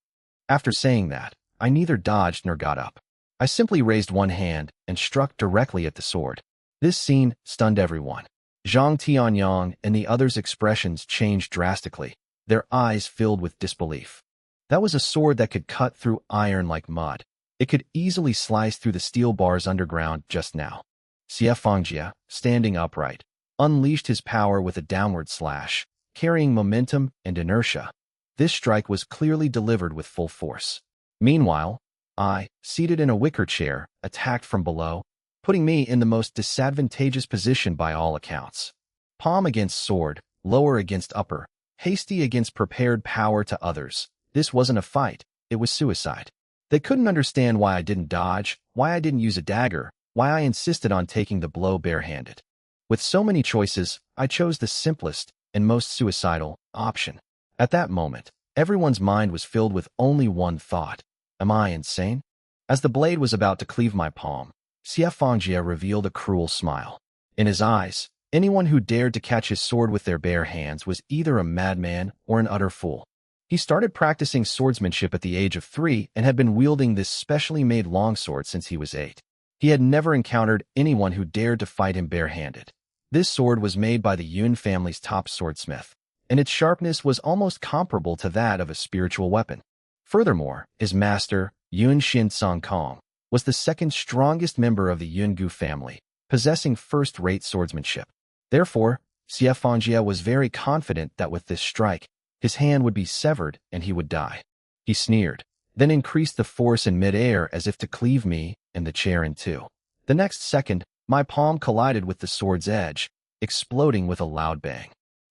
After saying that, I neither dodged nor got up. I simply raised one hand and struck directly at the sword. This scene stunned everyone. Zhang Tianyang and the others' expressions changed drastically, their eyes filled with disbelief. That was a sword that could cut through iron like mud. It could easily slice through the steel bars underground just now. Xie Fangjie, standing upright, unleashed his power with a downward slash, carrying momentum and inertia. This strike was clearly delivered with full force. Meanwhile, I, seated in a wicker chair, attacked from below, putting me in the most disadvantageous position by all accounts. Palm against sword, lower against upper, hasty against prepared power to others. This wasn't a fight, it was suicide. They couldn't understand why I didn't dodge, why I didn't use a dagger, why I insisted on taking the blow barehanded. With so many choices, I chose the simplest and most suicidal option. At that moment, everyone's mind was filled with only one thought. Am I insane? As the blade was about to cleave my palm, Xie Fangjie revealed a cruel smile. In his eyes, anyone who dared to catch his sword with their bare hands was either a madman or an utter fool. He started practicing swordsmanship at the age of 3 and had been wielding this specially made longsword since he was 8. He had never encountered anyone who dared to fight him barehanded. This sword was made by the Yun family's top swordsmith, and its sharpness was almost comparable to that of a spiritual weapon. Furthermore, his master, Yun Xin Song Kong, was the second strongest member of the Yun Gu family, possessing first-rate swordsmanship. Therefore, Xie Fangjie was very confident that with this strike, his hand would be severed and he would die. He sneered, then increased the force in mid-air as if to cleave me and the chair in two. The next second, my palm collided with the sword's edge, exploding with a loud bang.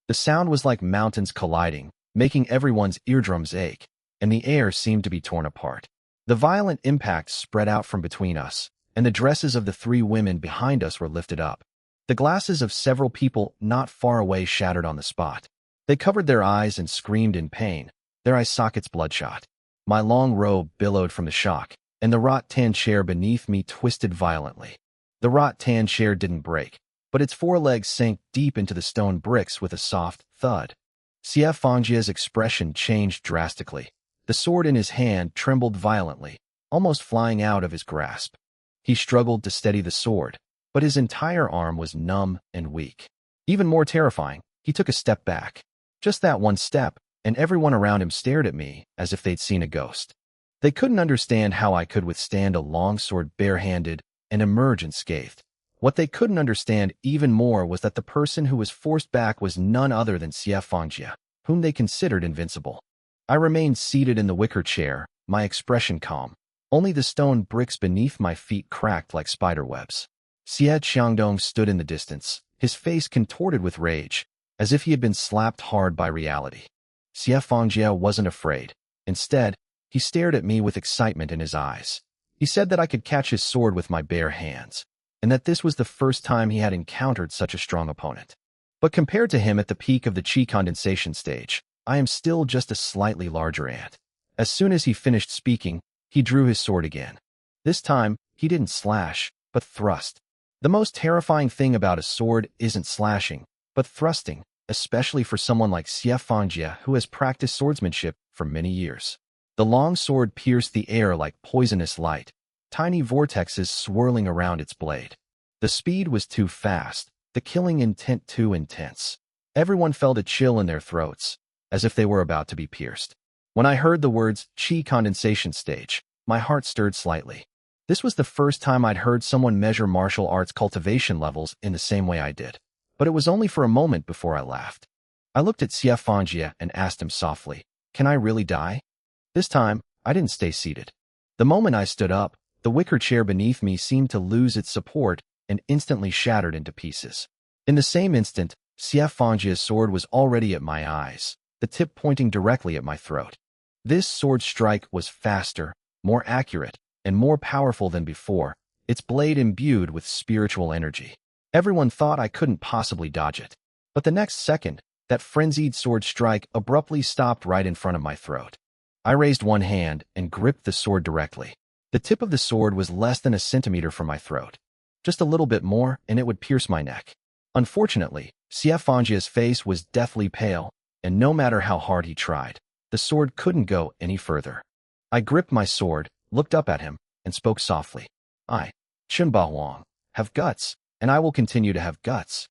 The sound was like mountains colliding, making everyone's eardrums ache, and the air seemed to be torn apart. The violent impact spread out from between us, and the dresses of the 3 women behind us were lifted up. The glasses of several people not far away shattered on the spot. They covered their eyes and screamed in pain, their eye sockets bloodshot. My long robe billowed from the shock, and the rattan chair beneath me twisted violently. The rattan chair didn't break, but its forelegs sank deep into the stone bricks with a soft thud. Sief Fangjia's expression changed drastically. The sword in his hand trembled violently, almost flying out of his grasp. He struggled to steady the sword, but his entire arm was numb and weak. Even more terrifying, he took a step back. Just that one step, and everyone around him stared at me as if they'd seen a ghost. They couldn't understand how I could withstand a long sword barehanded and emerge unscathed. What they couldn't understand even more was that the person who was forced back was none other than Sief Fangjia, whom they considered invincible. I remained seated in the wicker chair, my expression calm. Only the stone bricks beneath my feet cracked like spider webs. Xie Qiangdong stood in the distance, his face contorted with rage, as if he had been slapped hard by reality. Sief Fangjia wasn't afraid. Instead, he stared at me with excitement in his eyes. He said that I could catch his sword with my bare hands, and that this was the first time he had encountered such a strong opponent. But compared to him at the peak of the chi condensation stage, I am still just a slightly larger ant. As soon as he finished speaking, he drew his sword again. This time, he didn't slash, but thrust. The most terrifying thing about a sword isn't slashing, but thrusting, especially for someone like Sief Fangjia who has practiced swordsmanship for many years. The long sword pierced the air like poisonous light, tiny vortexes swirling around its blade. The speed was too fast, the killing intent too intense. Everyone felt a chill in their throats, as if they were about to be pierced. When I heard the words chi condensation stage, my heart stirred slightly. This was the first time I'd heard someone measure martial arts cultivation levels in the same way I did. But it was only for a moment before I laughed. I looked at Sief Fangjia and asked him softly, "Can I really die?" This time, I didn't stay seated. The moment I stood up, the wicker chair beneath me seemed to lose its support and instantly shattered into pieces. In the same instant, Sief Fangjia's sword was already at my eyes, the tip pointing directly at my throat. This sword strike was faster, more accurate, and more powerful than before, its blade imbued with spiritual energy. Everyone thought I couldn't possibly dodge it. But the next second, that frenzied sword strike abruptly stopped right in front of my throat. I raised one hand and gripped the sword directly. The tip of the sword was less than a centimeter from my throat. Just a little bit more, and it would pierce my neck. Unfortunately, Sief Fangjia's face was deathly pale, and no matter how hard he tried, the sword couldn't go any further. I gripped my sword, looked up at him, and spoke softly. "I, Chunba Huang, have guts, and I will continue to have guts."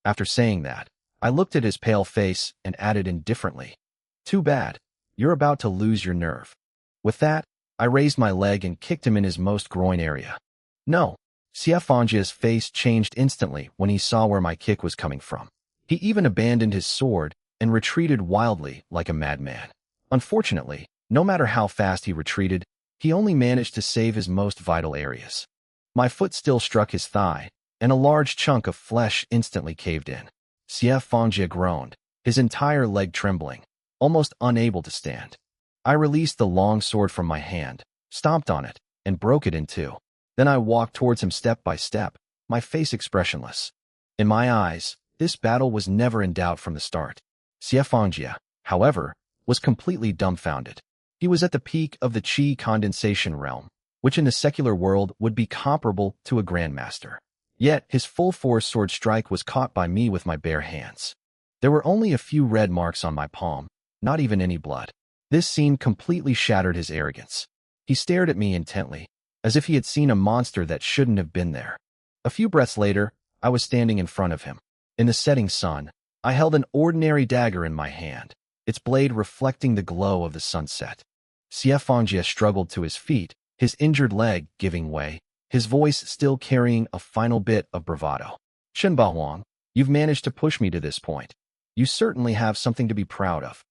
After saying that, I looked at his pale face and added indifferently, "Too bad. You're about to lose your nerve." With that, I raised my leg and kicked him in his most groin area. No. Sief Fangjia's face changed instantly when he saw where my kick was coming from. He even abandoned his sword and retreated wildly like a madman. Unfortunately, no matter how fast he retreated, he only managed to save his most vital areas. My foot still struck his thigh, and a large chunk of flesh instantly caved in. Sief Fangjia groaned, his entire leg trembling, almost unable to stand. I released the long sword from my hand, stomped on it, and broke it in two. Then I walked towards him step by step, my face expressionless. In my eyes, this battle was never in doubt from the start. Sief Fangjia, however, was completely dumbfounded. He was at the peak of the chi condensation realm, which in the secular world would be comparable to a grandmaster. Yet his full-force sword strike was caught by me with my bare hands. There were only a few red marks on my palm, not even any blood. This scene completely shattered his arrogance. He stared at me intently, as if he had seen a monster that shouldn't have been there. A few breaths later, I was standing in front of him. In the setting sun, I held an ordinary dagger in my hand, its blade reflecting the glow of the sunset. Sief Fangjia struggled to his feet, his injured leg giving way, his voice still carrying a final bit of bravado. "Chunba Huang, you've managed to push me to this point. You certainly have something to be proud of."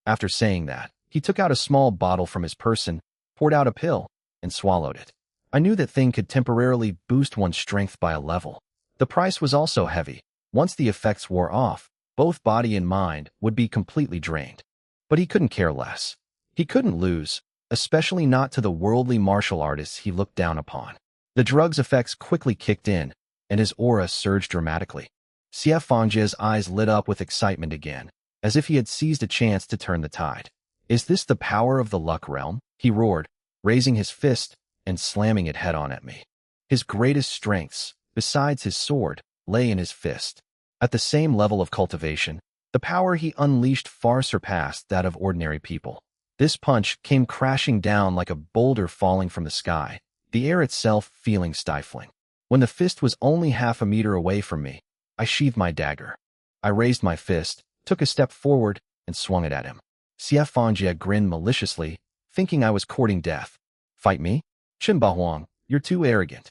After saying that, he took out a small bottle from his person, poured out a pill, and swallowed it. I knew that thing could temporarily boost one's strength by a level. The price was also heavy. Once the effects wore off, both body and mind would be completely drained. But he couldn't care less. He couldn't lose, especially not to the worldly martial artists he looked down upon. The drug's effects quickly kicked in, and his aura surged dramatically. Sief Fangjia's eyes lit up with excitement again, as if he had seized a chance to turn the tide. Is this the power of the luck realm? He roared, raising his fist and slamming it head-on at me. His greatest strengths, besides his sword, lay in his fist. At the same level of cultivation, the power he unleashed far surpassed that of ordinary people. This punch came crashing down like a boulder falling from the sky, the air itself feeling stifling. When the fist was only half a meter away from me, I sheathed my dagger. I raised my fist, took a step forward, and swung it at him. Xie Fangjie grinned maliciously, thinking I was courting death. Fight me? Qinba Huang, you're too arrogant.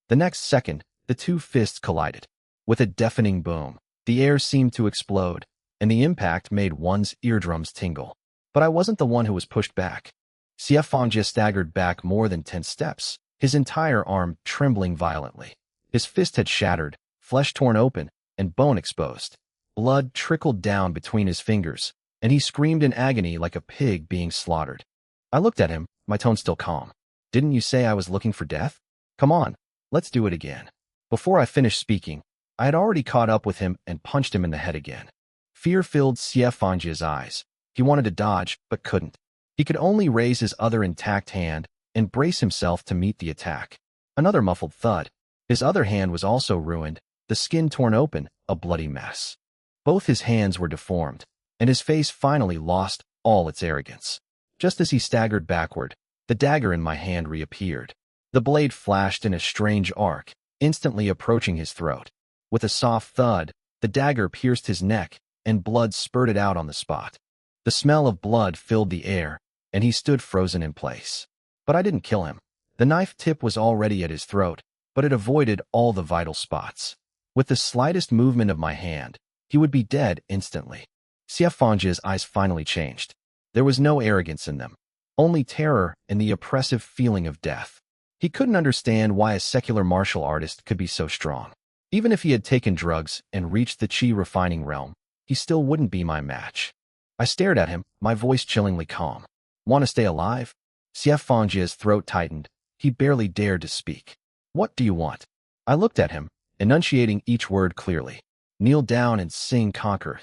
The next second, the two fists collided. With a deafening boom, the air seemed to explode, and the impact made one's eardrums tingle. But I wasn't the one who was pushed back. Xie Fangjie staggered back more than 10 steps, his entire arm trembling violently. His fist had shattered, flesh torn open, and bone exposed. Blood trickled down between his fingers, and he screamed in agony like a pig being slaughtered. I looked at him, my tone still calm. Didn't you say I was looking for death? Come on, let's do it again. Before I finished speaking, I had already caught up with him and punched him in the head again. Fear filled Xie Fangjie's eyes. He wanted to dodge, but couldn't. He could only raise his other intact hand and brace himself to meet the attack. Another muffled thud. His other hand was also ruined, the skin torn open, a bloody mess. Both his hands were deformed, and his face finally lost all its arrogance. Just as he staggered backward, the dagger in my hand reappeared. The blade flashed in a strange arc, instantly approaching his throat. With a soft thud, the dagger pierced his neck, and blood spurted out on the spot. The smell of blood filled the air, and he stood frozen in place. But I didn't kill him. The knife tip was already at his throat, but it avoided all the vital spots. With the slightest movement of my hand, he would be dead instantly. Xie Fangjie's eyes finally changed. There was no arrogance in them, only terror and the oppressive feeling of death. He couldn't understand why a secular martial artist could be so strong. Even if he had taken drugs and reached the chi refining realm, he still wouldn't be my match. I stared at him, my voice chillingly calm. Want to stay alive? Xie Fangjie's throat tightened. He barely dared to speak. What do you want? I looked at him, enunciating each word clearly. Kneel down and sing conquer.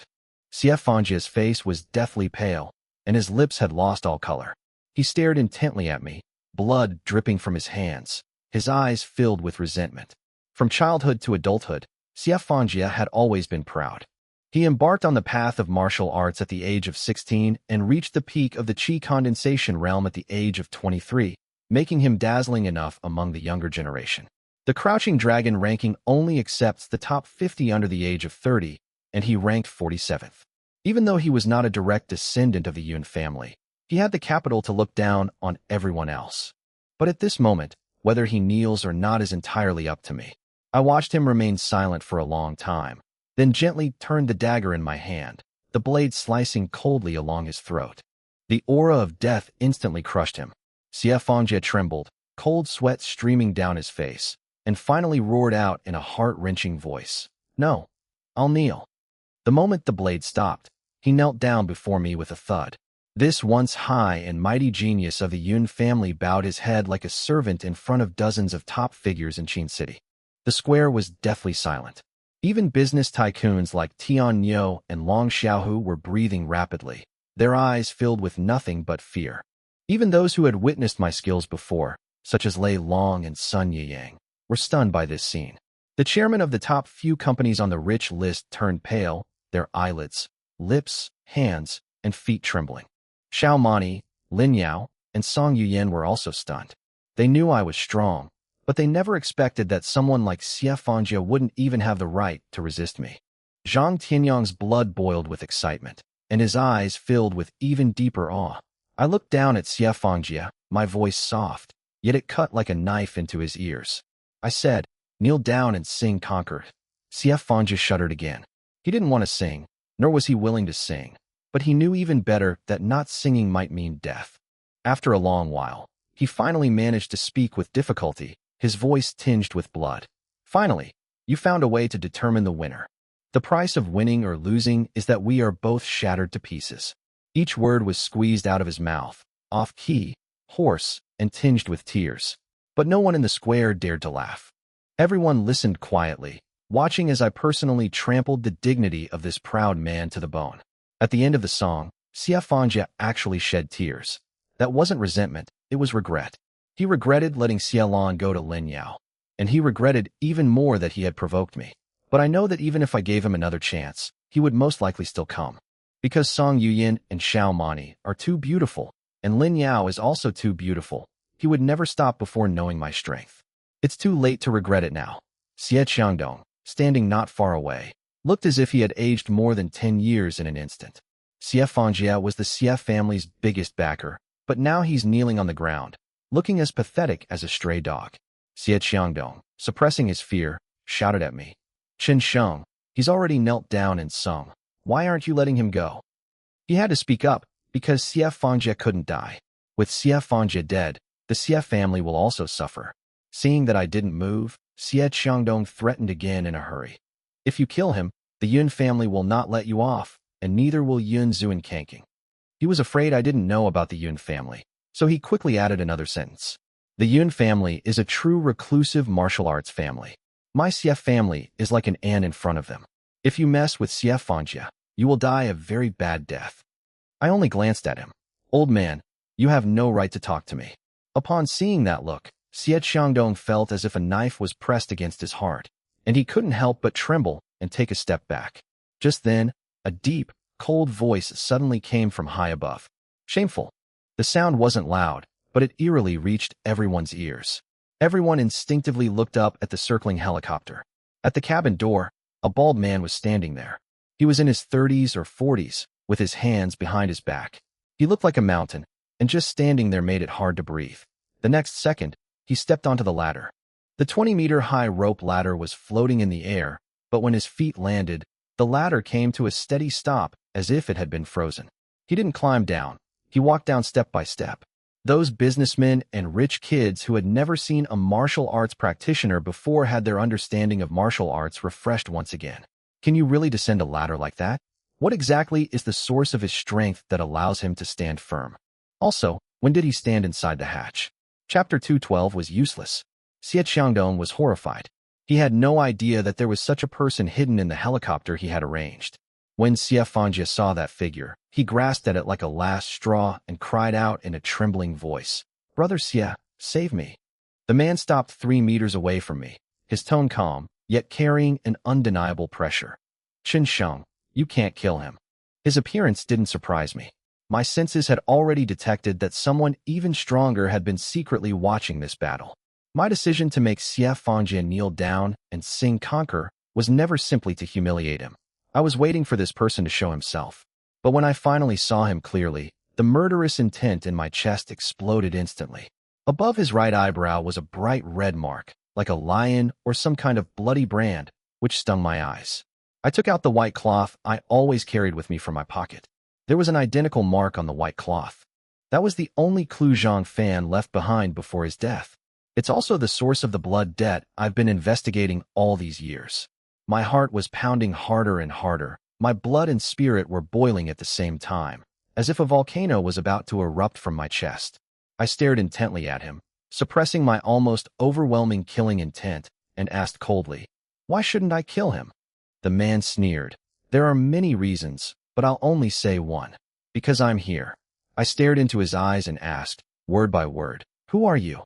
Xie Fangjie's face was deathly pale, and his lips had lost all color. He stared intently at me, blood dripping from his hands, his eyes filled with resentment. From childhood to adulthood, Xie Fangjie had always been proud. He embarked on the path of martial arts at the age of 16 and reached the peak of the chi condensation realm at the age of 23, making him dazzling enough among the younger generation. The Crouching Dragon ranking only accepts the top 50 under the age of 30, and he ranked 47th. Even though he was not a direct descendant of the Yun family, he had the capital to look down on everyone else. But at this moment, whether he kneels or not is entirely up to me. I watched him remain silent for a long time, then gently turned the dagger in my hand, the blade slicing coldly along his throat. The aura of death instantly crushed him. Xie Fangjie trembled, cold sweat streaming down his face, and finally roared out in a heart-wrenching voice, "No, I'll kneel." The moment the blade stopped, he knelt down before me with a thud. This once high and mighty genius of the Yun family bowed his head like a servant in front of dozens of top figures in Qin City. The square was deathly silent. Even business tycoons like Tian Nyo and Long Xiaohu were breathing rapidly, their eyes filled with nothing but fear. Even those who had witnessed my skills before, such as Lei Long and Sun Yiyang, were stunned by this scene. The chairman of the top few companies on the rich list turned pale, their eyelids, lips, hands, and feet trembling. Xiao Mani, Lin Yao, and Song Yuyan were also stunned. They knew I was strong, but they never expected that someone like Xie Fangjie wouldn't even have the right to resist me. Zhang Tianyang's blood boiled with excitement, and his eyes filled with even deeper awe. I looked down at Xie Fangjie, my voice soft, yet it cut like a knife into his ears. I said, "Kneel down and sing conquer." Xie Fangjie shuddered again. He didn't want to sing, nor was he willing to sing, but he knew even better that not singing might mean death. After a long while, he finally managed to speak with difficulty, his voice tinged with blood. "Finally, you found a way to determine the winner. The price of winning or losing is that we are both shattered to pieces." Each word was squeezed out of his mouth, off-key, hoarse, and tinged with tears. But no one in the square dared to laugh. Everyone listened quietly, watching as I personally trampled the dignity of this proud man to the bone. At the end of the song, Xie Fangjie actually shed tears. That wasn't resentment, it was regret. He regretted letting Xiaolon go to Lin Yao, and he regretted even more that he had provoked me. But I know that even if I gave him another chance, he would most likely still come. Because Song Yuyin and Xiao Mani are too beautiful, and Lin Yao is also too beautiful, he would never stop before knowing my strength. It's too late to regret it now. Xie Qiangdong, standing not far away, looked as if he had aged more than 10 years in an instant. Xie Fangjie was the Xie family's biggest backer, but now he's kneeling on the ground, looking as pathetic as a stray dog. Xie Qiangdong, suppressing his fear, shouted at me. Chen Sheng, he's already knelt down and sung. Why aren't you letting him go? He had to speak up, because Xie Fangjie couldn't die. With Xie Fangjie dead, the Xie family will also suffer. Seeing that I didn't move, Xie Qiangdong threatened again in a hurry. If you kill him, the Yun family will not let you off, and neither will Yun Zuan Kanking. He was afraid I didn't know about the Yun family, so he quickly added another sentence. The Yun family is a true reclusive martial arts family. My Xie family is like an ant in front of them. If you mess with Xie Fangjie, you will die a very bad death. I only glanced at him. Old man, you have no right to talk to me. Upon seeing that look, Xie Qiangdong felt as if a knife was pressed against his heart, and he couldn't help but tremble and take a step back. Just then, a deep, cold voice suddenly came from high above. Shameful. The sound wasn't loud, but it eerily reached everyone's ears. Everyone instinctively looked up at the circling helicopter. At the cabin door, a bald man was standing there. He was in his 30s or 40s, with his hands behind his back. He looked like a mountain, and just standing there made it hard to breathe. The next second, he stepped onto the ladder. The 20-meter-high rope ladder was floating in the air, but when his feet landed, the ladder came to a steady stop as if it had been frozen. He didn't climb down. He walked down step by step. Those businessmen and rich kids who had never seen a martial arts practitioner before had their understanding of martial arts refreshed once again. Can you really descend a ladder like that? What exactly is the source of his strength that allows him to stand firm? Also, when did he stand inside the hatch? Chapter 212 was useless. Xie Qiangdong was horrified. He had no idea that there was such a person hidden in the helicopter he had arranged. When Xie Fangjie saw that figure, he grasped at it like a last straw and cried out in a trembling voice, "Brother Xie, save me." The man stopped 3 meters away from me, his tone calm, yet carrying an undeniable pressure. Chen Sheng, you can't kill him. His appearance didn't surprise me. My senses had already detected that someone even stronger had been secretly watching this battle. My decision to make Xie Fangjie kneel down and sing Conquer was never simply to humiliate him. I was waiting for this person to show himself. But when I finally saw him clearly, the murderous intent in my chest exploded instantly. Above his right eyebrow was a bright red mark, like a lion or some kind of bloody brand, which stung my eyes. I took out the white cloth I always carried with me from my pocket. There was an identical mark on the white cloth. That was the only clue Zhang Fan left behind before his death. It's also the source of the blood debt I've been investigating all these years. My heart was pounding harder and harder. My blood and spirit were boiling at the same time, as if a volcano was about to erupt from my chest. I stared intently at him, suppressing my almost overwhelming killing intent, and asked coldly, "Why shouldn't I kill him?" The man sneered. "There are many reasons, but I'll only say one. Because I'm here." I stared into his eyes and asked, word by word, "Who are you?"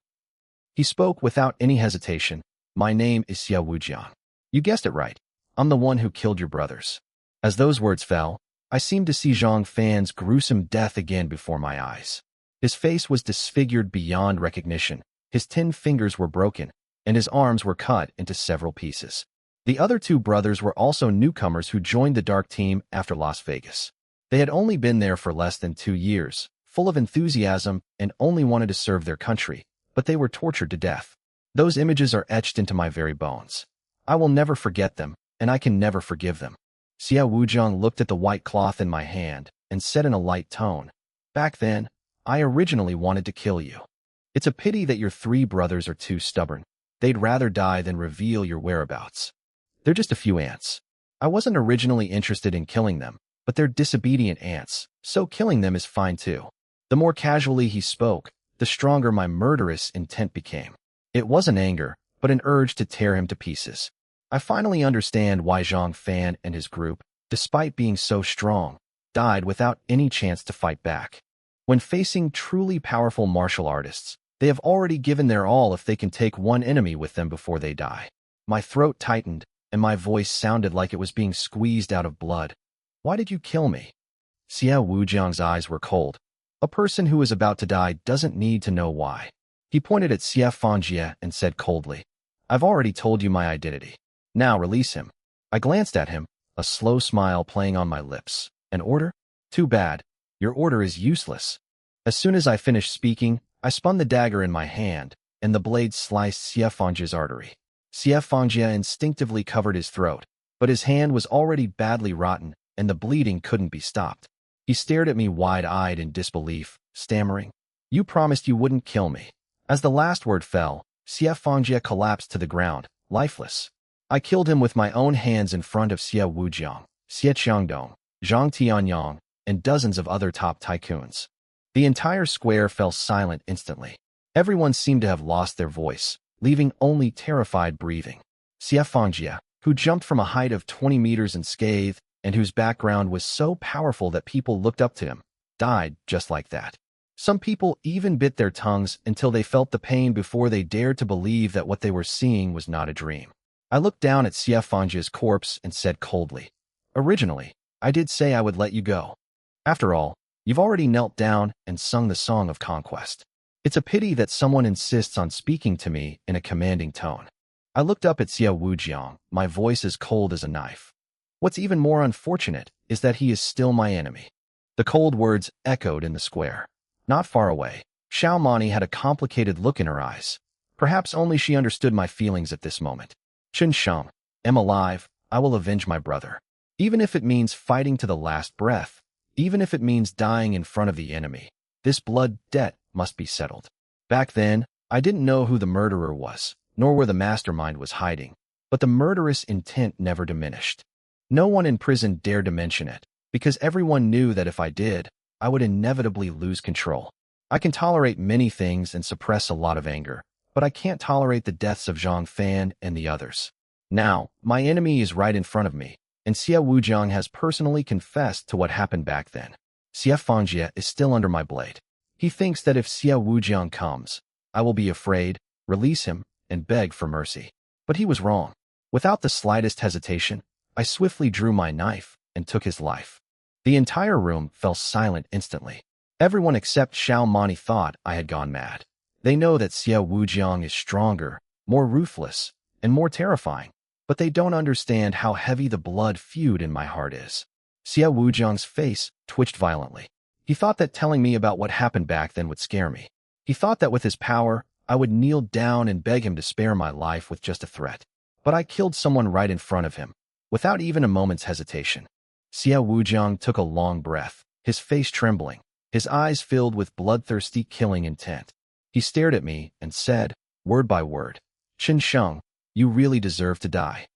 He spoke without any hesitation. "My name is Xie Wujian." "You guessed it right. I'm the one who killed your brothers." As those words fell, I seemed to see Zhang Fan's gruesome death again before my eyes. His face was disfigured beyond recognition, his 10 fingers were broken, and his arms were cut into several pieces. The other 2 brothers were also newcomers who joined the Dark Team after Las Vegas. They had only been there for less than 2 years, full of enthusiasm and only wanted to serve their country, but they were tortured to death. Those images are etched into my very bones. I will never forget them, and I can never forgive them. Xie Wujiang looked at the white cloth in my hand and said in a light tone, "Back then, I originally wanted to kill you. It's a pity that your 3 brothers are too stubborn. They'd rather die than reveal your whereabouts. They're just a few ants. I wasn't originally interested in killing them, but they're disobedient ants, so killing them is fine too." The more casually he spoke, the stronger my murderous intent became. It wasn't anger, but an urge to tear him to pieces. I finally understand why Zhang Fan and his group, despite being so strong, died without any chance to fight back. When facing truly powerful martial artists, they have already given their all if they can take one enemy with them before they die. My throat tightened, and my voice sounded like it was being squeezed out of blood. Why did you kill me? Xiao Wujiang's eyes were cold. A person who is about to die doesn't need to know why. He pointed at Xie Fangjie and said coldly, I've already told you my identity. Now release him. I glanced at him, a slow smile playing on my lips. An order? Too bad. Your order is useless. As soon as I finished speaking, I spun the dagger in my hand, and the blade sliced Xie Fangjie's artery. Xie Fangjie instinctively covered his throat, but his hand was already badly rotten, and the bleeding couldn't be stopped. He stared at me wide-eyed in disbelief, stammering, You promised you wouldn't kill me. As the last word fell, Xie Fangjie collapsed to the ground, lifeless. I killed him with my own hands in front of Xie Wujiang, Xie Qiangdong, Zhang Tianyang, and dozens of other top tycoons. The entire square fell silent instantly. Everyone seemed to have lost their voice, leaving only terrified breathing. Xie Fangjie, who jumped from a height of 20 meters unscathed, and whose background was so powerful that people looked up to him, died just like that. Some people even bit their tongues until they felt the pain before they dared to believe that what they were seeing was not a dream. I looked down at Xie Fangjie's corpse and said coldly, Originally, I did say I would let you go. After all, you've already knelt down and sung the song of conquest. It's a pity that someone insists on speaking to me in a commanding tone. I looked up at Xie Wujiang, my voice as cold as a knife. What's even more unfortunate is that he is still my enemy. The cold words echoed in the square. Not far away, Xiao Mani had a complicated look in her eyes. Perhaps only she understood my feelings at this moment. Chen Sheng, am alive, I will avenge my brother. Even if it means fighting to the last breath, even if it means dying in front of the enemy, this blood debt must be settled. Back then, I didn't know who the murderer was, nor where the mastermind was hiding, but the murderous intent never diminished. No one in prison dared to mention it, because everyone knew that if I did, I would inevitably lose control. I can tolerate many things and suppress a lot of anger, but I can't tolerate the deaths of Zhang Fan and the others. Now, my enemy is right in front of me, and Xie Wujiang has personally confessed to what happened back then. Xie Fangjie is still under my blade. He thinks that if Xie Wujiang comes, I will be afraid, release him, and beg for mercy. But he was wrong. Without the slightest hesitation, I swiftly drew my knife and took his life. The entire room fell silent instantly. Everyone except Xiao Mani thought I had gone mad. They know that Xie Wujiang is stronger, more ruthless, and more terrifying, but they don't understand how heavy the blood feud in my heart is. Xie Wujiang's face twitched violently. He thought that telling me about what happened back then would scare me. He thought that with his power, I would kneel down and beg him to spare my life with just a threat. But I killed someone right in front of him, without even a moment's hesitation. Xie Wujiang took a long breath, his face trembling, his eyes filled with bloodthirsty killing intent. He stared at me and said, word by word, Chen Sheng, you really deserve to die.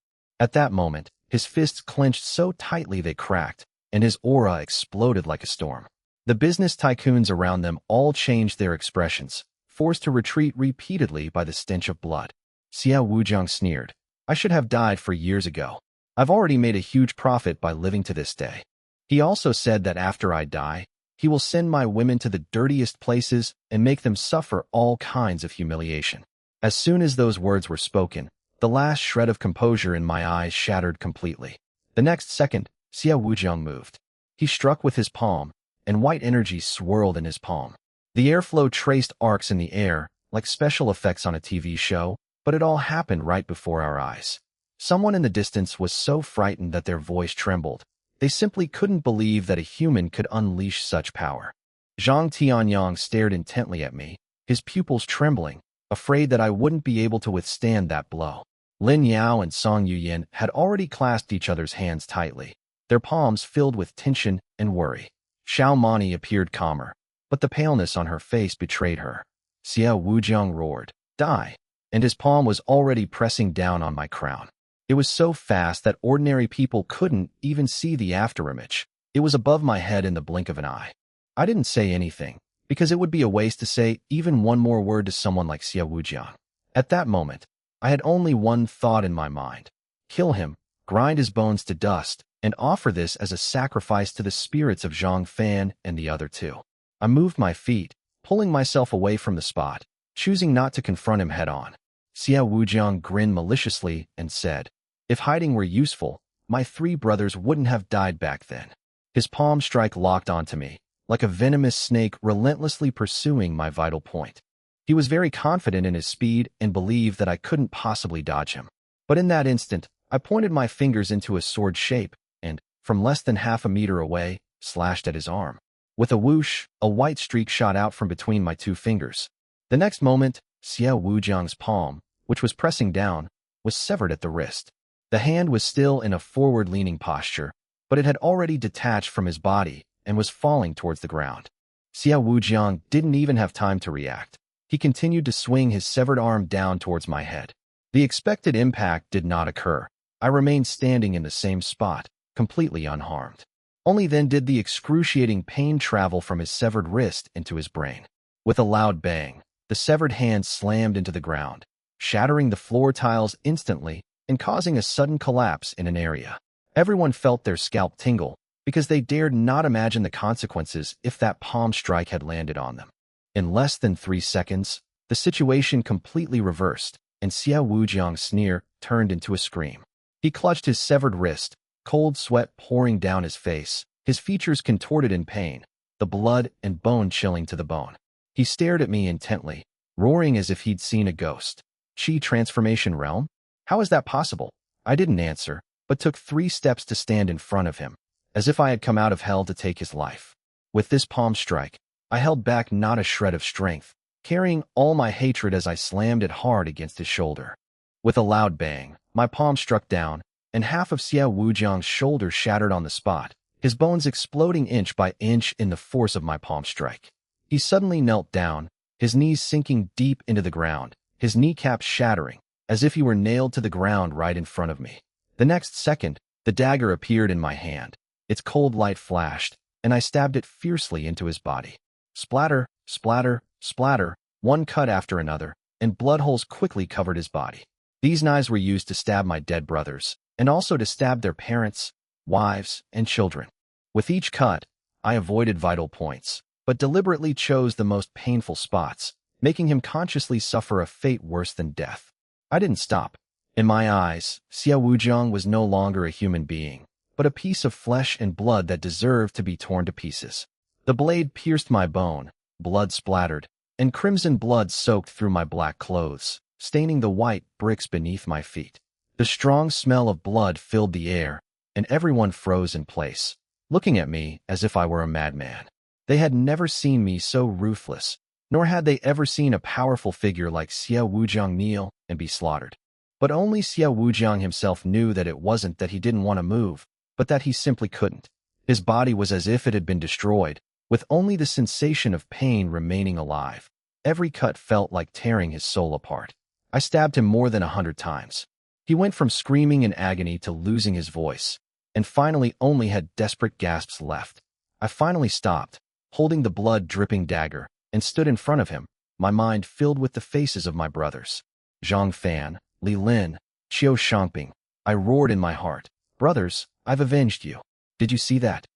At that moment, his fists clenched so tightly they cracked, and his aura exploded like a storm. The business tycoons around them all changed their expressions, forced to retreat repeatedly by the stench of blood. Xie Wujiang sneered, I should have died for years ago. I've already made a huge profit by living to this day. He also said that after I die, he will send my women to the dirtiest places and make them suffer all kinds of humiliation. As soon as those words were spoken, the last shred of composure in my eyes shattered completely. The next second, Xie Wujiang moved. He struck with his palm, and white energy swirled in his palm. The airflow traced arcs in the air, like special effects on a TV show, but it all happened right before our eyes. Someone in the distance was so frightened that their voice trembled. They simply couldn't believe that a human could unleash such power. Zhang Tianyang stared intently at me, his pupils trembling, afraid that I wouldn't be able to withstand that blow. Lin Yao and Song Yuyin had already clasped each other's hands tightly, their palms filled with tension and worry. Xiao Mani appeared calmer, but the paleness on her face betrayed her. Xie Wujiang roared, die, and his palm was already pressing down on my crown. It was so fast that ordinary people couldn't even see the afterimage. It was above my head in the blink of an eye. I didn't say anything, because it would be a waste to say even one more word to someone like Xie Wujiang. At that moment, I had only one thought in my mind. Kill him, grind his bones to dust, and offer this as a sacrifice to the spirits of Zhang Fan and the other two. I moved my feet, pulling myself away from the spot, choosing not to confront him head-on. Xiao Wujiang grinned maliciously and said, "If hiding were useful, my 3 brothers wouldn't have died back then." His palm strike locked onto me, like a venomous snake relentlessly pursuing my vital point. He was very confident in his speed and believed that I couldn't possibly dodge him. But in that instant, I pointed my fingers into a sword shape and, from less than half a meter away, slashed at his arm. With a whoosh, a white streak shot out from between my 2 fingers. The next moment, Xiao Wujiang's palm, which was pressing down, was severed at the wrist. The hand was still in a forward-leaning posture, but it had already detached from his body and was falling towards the ground. Xiao Wujiang didn't even have time to react. He continued to swing his severed arm down towards my head. The expected impact did not occur. I remained standing in the same spot, completely unharmed. Only then did the excruciating pain travel from his severed wrist into his brain. With a loud bang, the severed hand slammed into the ground, shattering the floor tiles instantly and causing a sudden collapse in an area. Everyone felt their scalp tingle because they dared not imagine the consequences if that palm strike had landed on them. In less than 3 seconds, the situation completely reversed, and Xiao Wujiang's sneer turned into a scream. He clutched his severed wrist, cold sweat pouring down his face, his features contorted in pain, the blood and bone chilling to the bone. He stared at me intently, roaring as if he'd seen a ghost. Chi transformation realm? How is that possible? I didn't answer, but took 3 steps to stand in front of him, as if I had come out of hell to take his life. With this palm strike, I held back not a shred of strength, carrying all my hatred as I slammed it hard against his shoulder. With a loud bang, my palm struck down, and half of Xiao Wujiang's shoulder shattered on the spot, his bones exploding inch by inch in the force of my palm strike. He suddenly knelt down, his knees sinking deep into the ground, his kneecaps shattering, as if he were nailed to the ground right in front of me. The next second, the dagger appeared in my hand. Its cold light flashed, and I stabbed it fiercely into his body. Splatter, splatter, splatter, one cut after another, and blood holes quickly covered his body. These knives were used to stab my dead brothers, and also to stab their parents, wives, and children. With each cut, I avoided vital points, but deliberately chose the most painful spots, making him consciously suffer a fate worse than death. I didn't stop. In my eyes, Xiao Wujiang was no longer a human being, but a piece of flesh and blood that deserved to be torn to pieces. The blade pierced my bone, blood splattered, and crimson blood soaked through my black clothes, staining the white bricks beneath my feet. The strong smell of blood filled the air, and everyone froze in place, looking at me as if I were a madman. They had never seen me so ruthless, nor had they ever seen a powerful figure like Xiao Wujiang kneel and be slaughtered. But only Xiao Wujiang himself knew that it wasn't that he didn't want to move, but that he simply couldn't. His body was as if it had been destroyed, with only the sensation of pain remaining alive. Every cut felt like tearing his soul apart. I stabbed him more than 100 times. He went from screaming in agony to losing his voice, and finally only had desperate gasps left. I finally stopped, holding the blood-dripping dagger, and stood in front of him, my mind filled with the faces of my brothers. Zhang Fan, Li Lin, Qiu Shangping. I roared in my heart, "Brothers, I've avenged you. Did you see that?"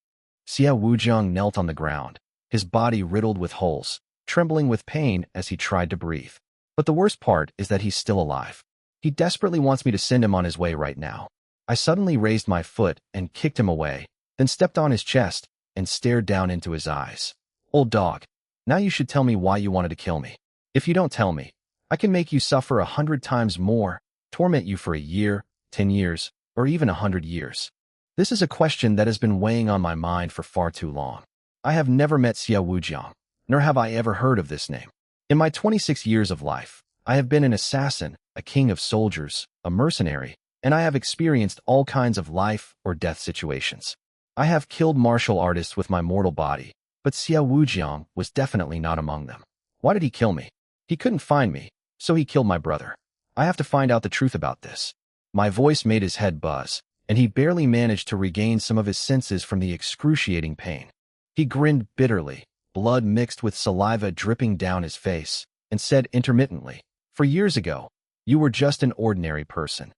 Xiao Wujiang knelt on the ground, his body riddled with holes, trembling with pain as he tried to breathe. But the worst part is that he's still alive. He desperately wants me to send him on his way right now. I suddenly raised my foot and kicked him away, then stepped on his chest and stared down into his eyes. "Old dog, now you should tell me why you wanted to kill me. If you don't tell me, I can make you suffer 100 times more, torment you for a year, 10 years, or even 100 years. This is a question that has been weighing on my mind for far too long. I have never met Xiao Wujiang, nor have I ever heard of this name. In my 26 years of life, I have been an assassin, a king of soldiers, a mercenary, and I have experienced all kinds of life or death situations. I have killed martial artists with my mortal body, but Xiao Wujiang was definitely not among them. Why did he kill me? He couldn't find me, so he killed my brother. I have to find out the truth about this." My voice made his head buzz, and he barely managed to regain some of his senses from the excruciating pain. He grinned bitterly, blood mixed with saliva dripping down his face, and said intermittently, "For years ago, you were just an ordinary person.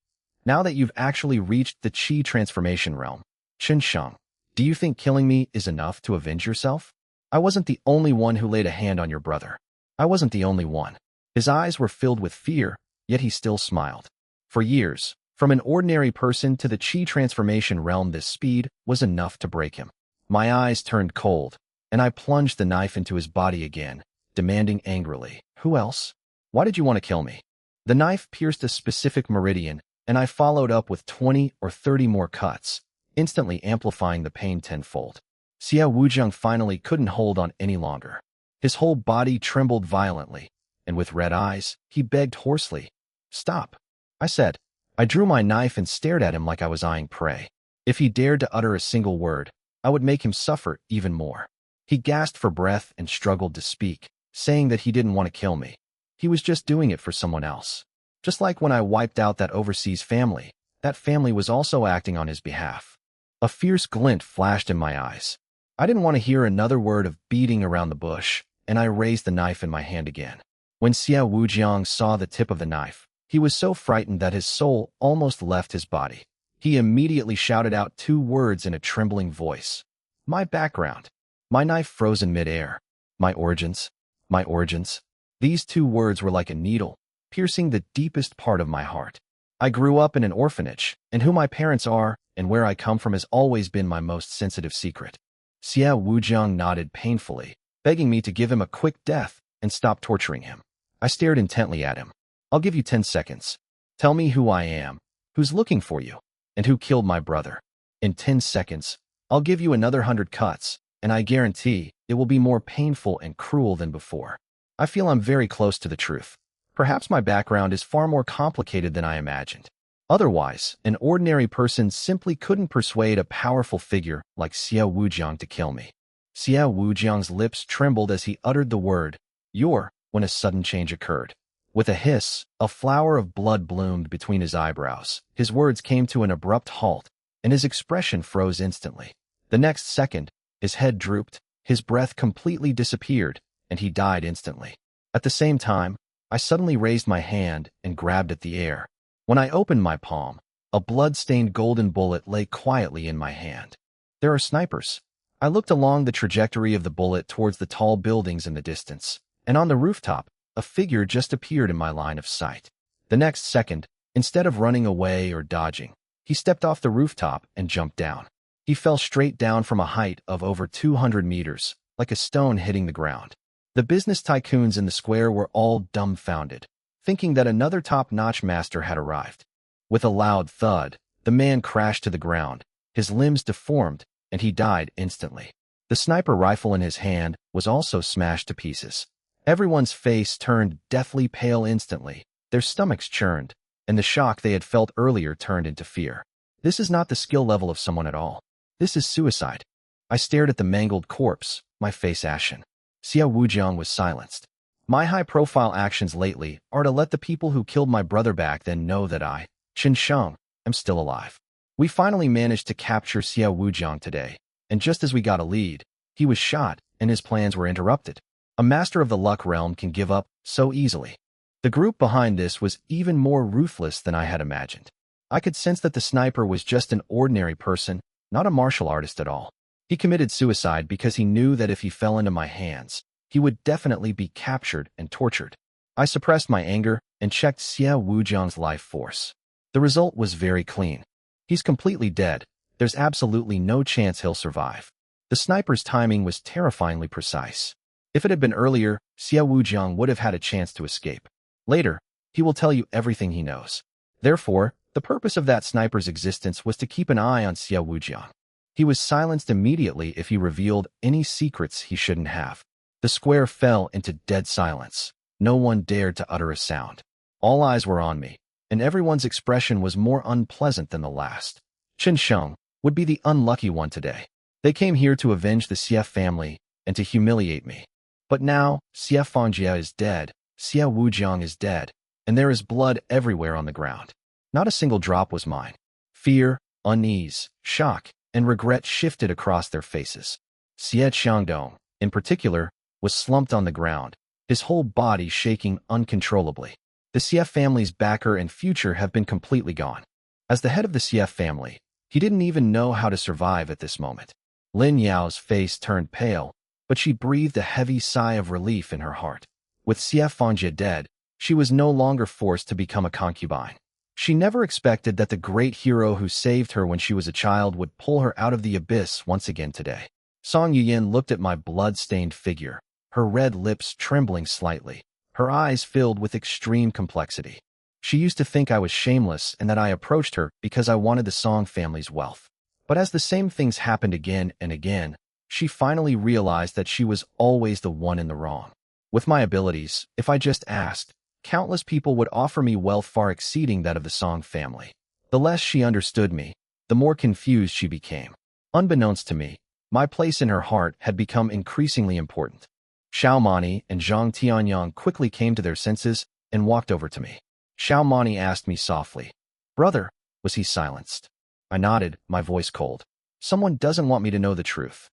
Now that you've actually reached the Qi transformation realm, Chen Sheng, do you think killing me is enough to avenge yourself? I wasn't the only one who laid a hand on your brother. I wasn't the only one. His eyes were filled with fear, yet he still smiled. For years, from an ordinary person to the Qi transformation realm, this speed was enough to break him. My eyes turned cold, and I plunged the knife into his body again, demanding angrily, "Who else? Why did you want to kill me?" The knife pierced a specific meridian, and I followed up with 20 or 30 more cuts, instantly amplifying the pain tenfold. Xiao Wujiang finally couldn't hold on any longer. His whole body trembled violently, and with red eyes, he begged hoarsely, "Stop," I said. I drew my knife and stared at him like I was eyeing prey. If he dared to utter a single word, I would make him suffer even more. He gasped for breath and struggled to speak, saying that he didn't want to kill me. He was just doing it for someone else. Just like when I wiped out that overseas family, that family was also acting on his behalf. A fierce glint flashed in my eyes. I didn't want to hear another word of beating around the bush, and I raised the knife in my hand again. When Xiao Wujiang saw the tip of the knife, he was so frightened that his soul almost left his body. He immediately shouted out 2 words in a trembling voice. My background. My knife froze in midair. My origins. My origins. These 2 words were like a needle, piercing the deepest part of my heart. I grew up in an orphanage, and who my parents are and where I come from has always been my most sensitive secret. Xiao Wujiang nodded painfully, begging me to give him a quick death and stop torturing him. I stared intently at him. I'll give you 10 seconds. Tell me who I am, who's looking for you, and who killed my brother. In 10 seconds, I'll give you another 100 cuts, and I guarantee it will be more painful and cruel than before. I feel I'm very close to the truth. Perhaps my background is far more complicated than I imagined. Otherwise, an ordinary person simply couldn't persuade a powerful figure like Xiao Wujiang to kill me. Xiao Wujiang's lips trembled as he uttered the word, "You're," when a sudden change occurred. With a hiss, a flower of blood bloomed between his eyebrows. His words came to an abrupt halt, and his expression froze instantly. The next second, his head drooped, his breath completely disappeared, and he died instantly. At the same time, I suddenly raised my hand and grabbed at the air. When I opened my palm, a blood-stained golden bullet lay quietly in my hand. There are snipers. I looked along the trajectory of the bullet towards the tall buildings in the distance, and on the rooftop, a figure just appeared in my line of sight. The next second, instead of running away or dodging, he stepped off the rooftop and jumped down. He fell straight down from a height of over 200 meters, like a stone hitting the ground. The business tycoons in the square were all dumbfounded, thinking that another top-notch master had arrived. With a loud thud, the man crashed to the ground, his limbs deformed, and he died instantly. The sniper rifle in his hand was also smashed to pieces. Everyone's face turned deathly pale instantly, their stomachs churned, and the shock they had felt earlier turned into fear. This is not the skill level of someone at all. This is suicide. I stared at the mangled corpse, my face ashen. Xiao Wujiang was silenced. My high-profile actions lately are to let the people who killed my brother back then know that I, Chen Sheng, am still alive. We finally managed to capture Xiao Wujiang today, and just as we got a lead, he was shot and his plans were interrupted. A master of the luck realm can give up so easily. The group behind this was even more ruthless than I had imagined. I could sense that the sniper was just an ordinary person, not a martial artist at all. He committed suicide because he knew that if he fell into my hands, he would definitely be captured and tortured. I suppressed my anger and checked Xiao Wujiang's life force. The result was very clean. He's completely dead. There's absolutely no chance he'll survive. The sniper's timing was terrifyingly precise. If it had been earlier, Xiao Wujiang would have had a chance to escape. Later, he will tell you everything he knows. Therefore, the purpose of that sniper's existence was to keep an eye on Xiao Wujiang. He was silenced immediately if he revealed any secrets he shouldn't have. The square fell into dead silence. No one dared to utter a sound. All eyes were on me, and everyone's expression was more unpleasant than the last. Chen Sheng would be the unlucky one today. They came here to avenge the Xie family and to humiliate me. But now, Xie Fangjie is dead, Xiao Wujiang is dead, and there is blood everywhere on the ground. Not a single drop was mine. Fear, unease, shock, and regret shifted across their faces. Xie Xiangdong, in particular, was slumped on the ground, his whole body shaking uncontrollably. The Xie family's backer and future have been completely gone. As the head of the CF family, he didn't even know how to survive at this moment. Lin Yao's face turned pale, but she breathed a heavy sigh of relief in her heart. With CF Fangjie dead, she was no longer forced to become a concubine. She never expected that the great hero who saved her when she was a child would pull her out of the abyss once again today. Song Yuyin looked at my blood-stained figure, her red lips trembling slightly, her eyes filled with extreme complexity. She used to think I was shameless and that I approached her because I wanted the Song family's wealth. But as the same things happened again and again, she finally realized that she was always the one in the wrong. With my abilities, if I just asked, countless people would offer me wealth far exceeding that of the Song family. The less she understood me, the more confused she became. Unbeknownst to me, my place in her heart had become increasingly important. Xiao Mani and Zhang Tianyang quickly came to their senses and walked over to me. Xiao Mani asked me softly, "Brother," was he silenced? I nodded, my voice cold. "Someone doesn't want me to know the truth."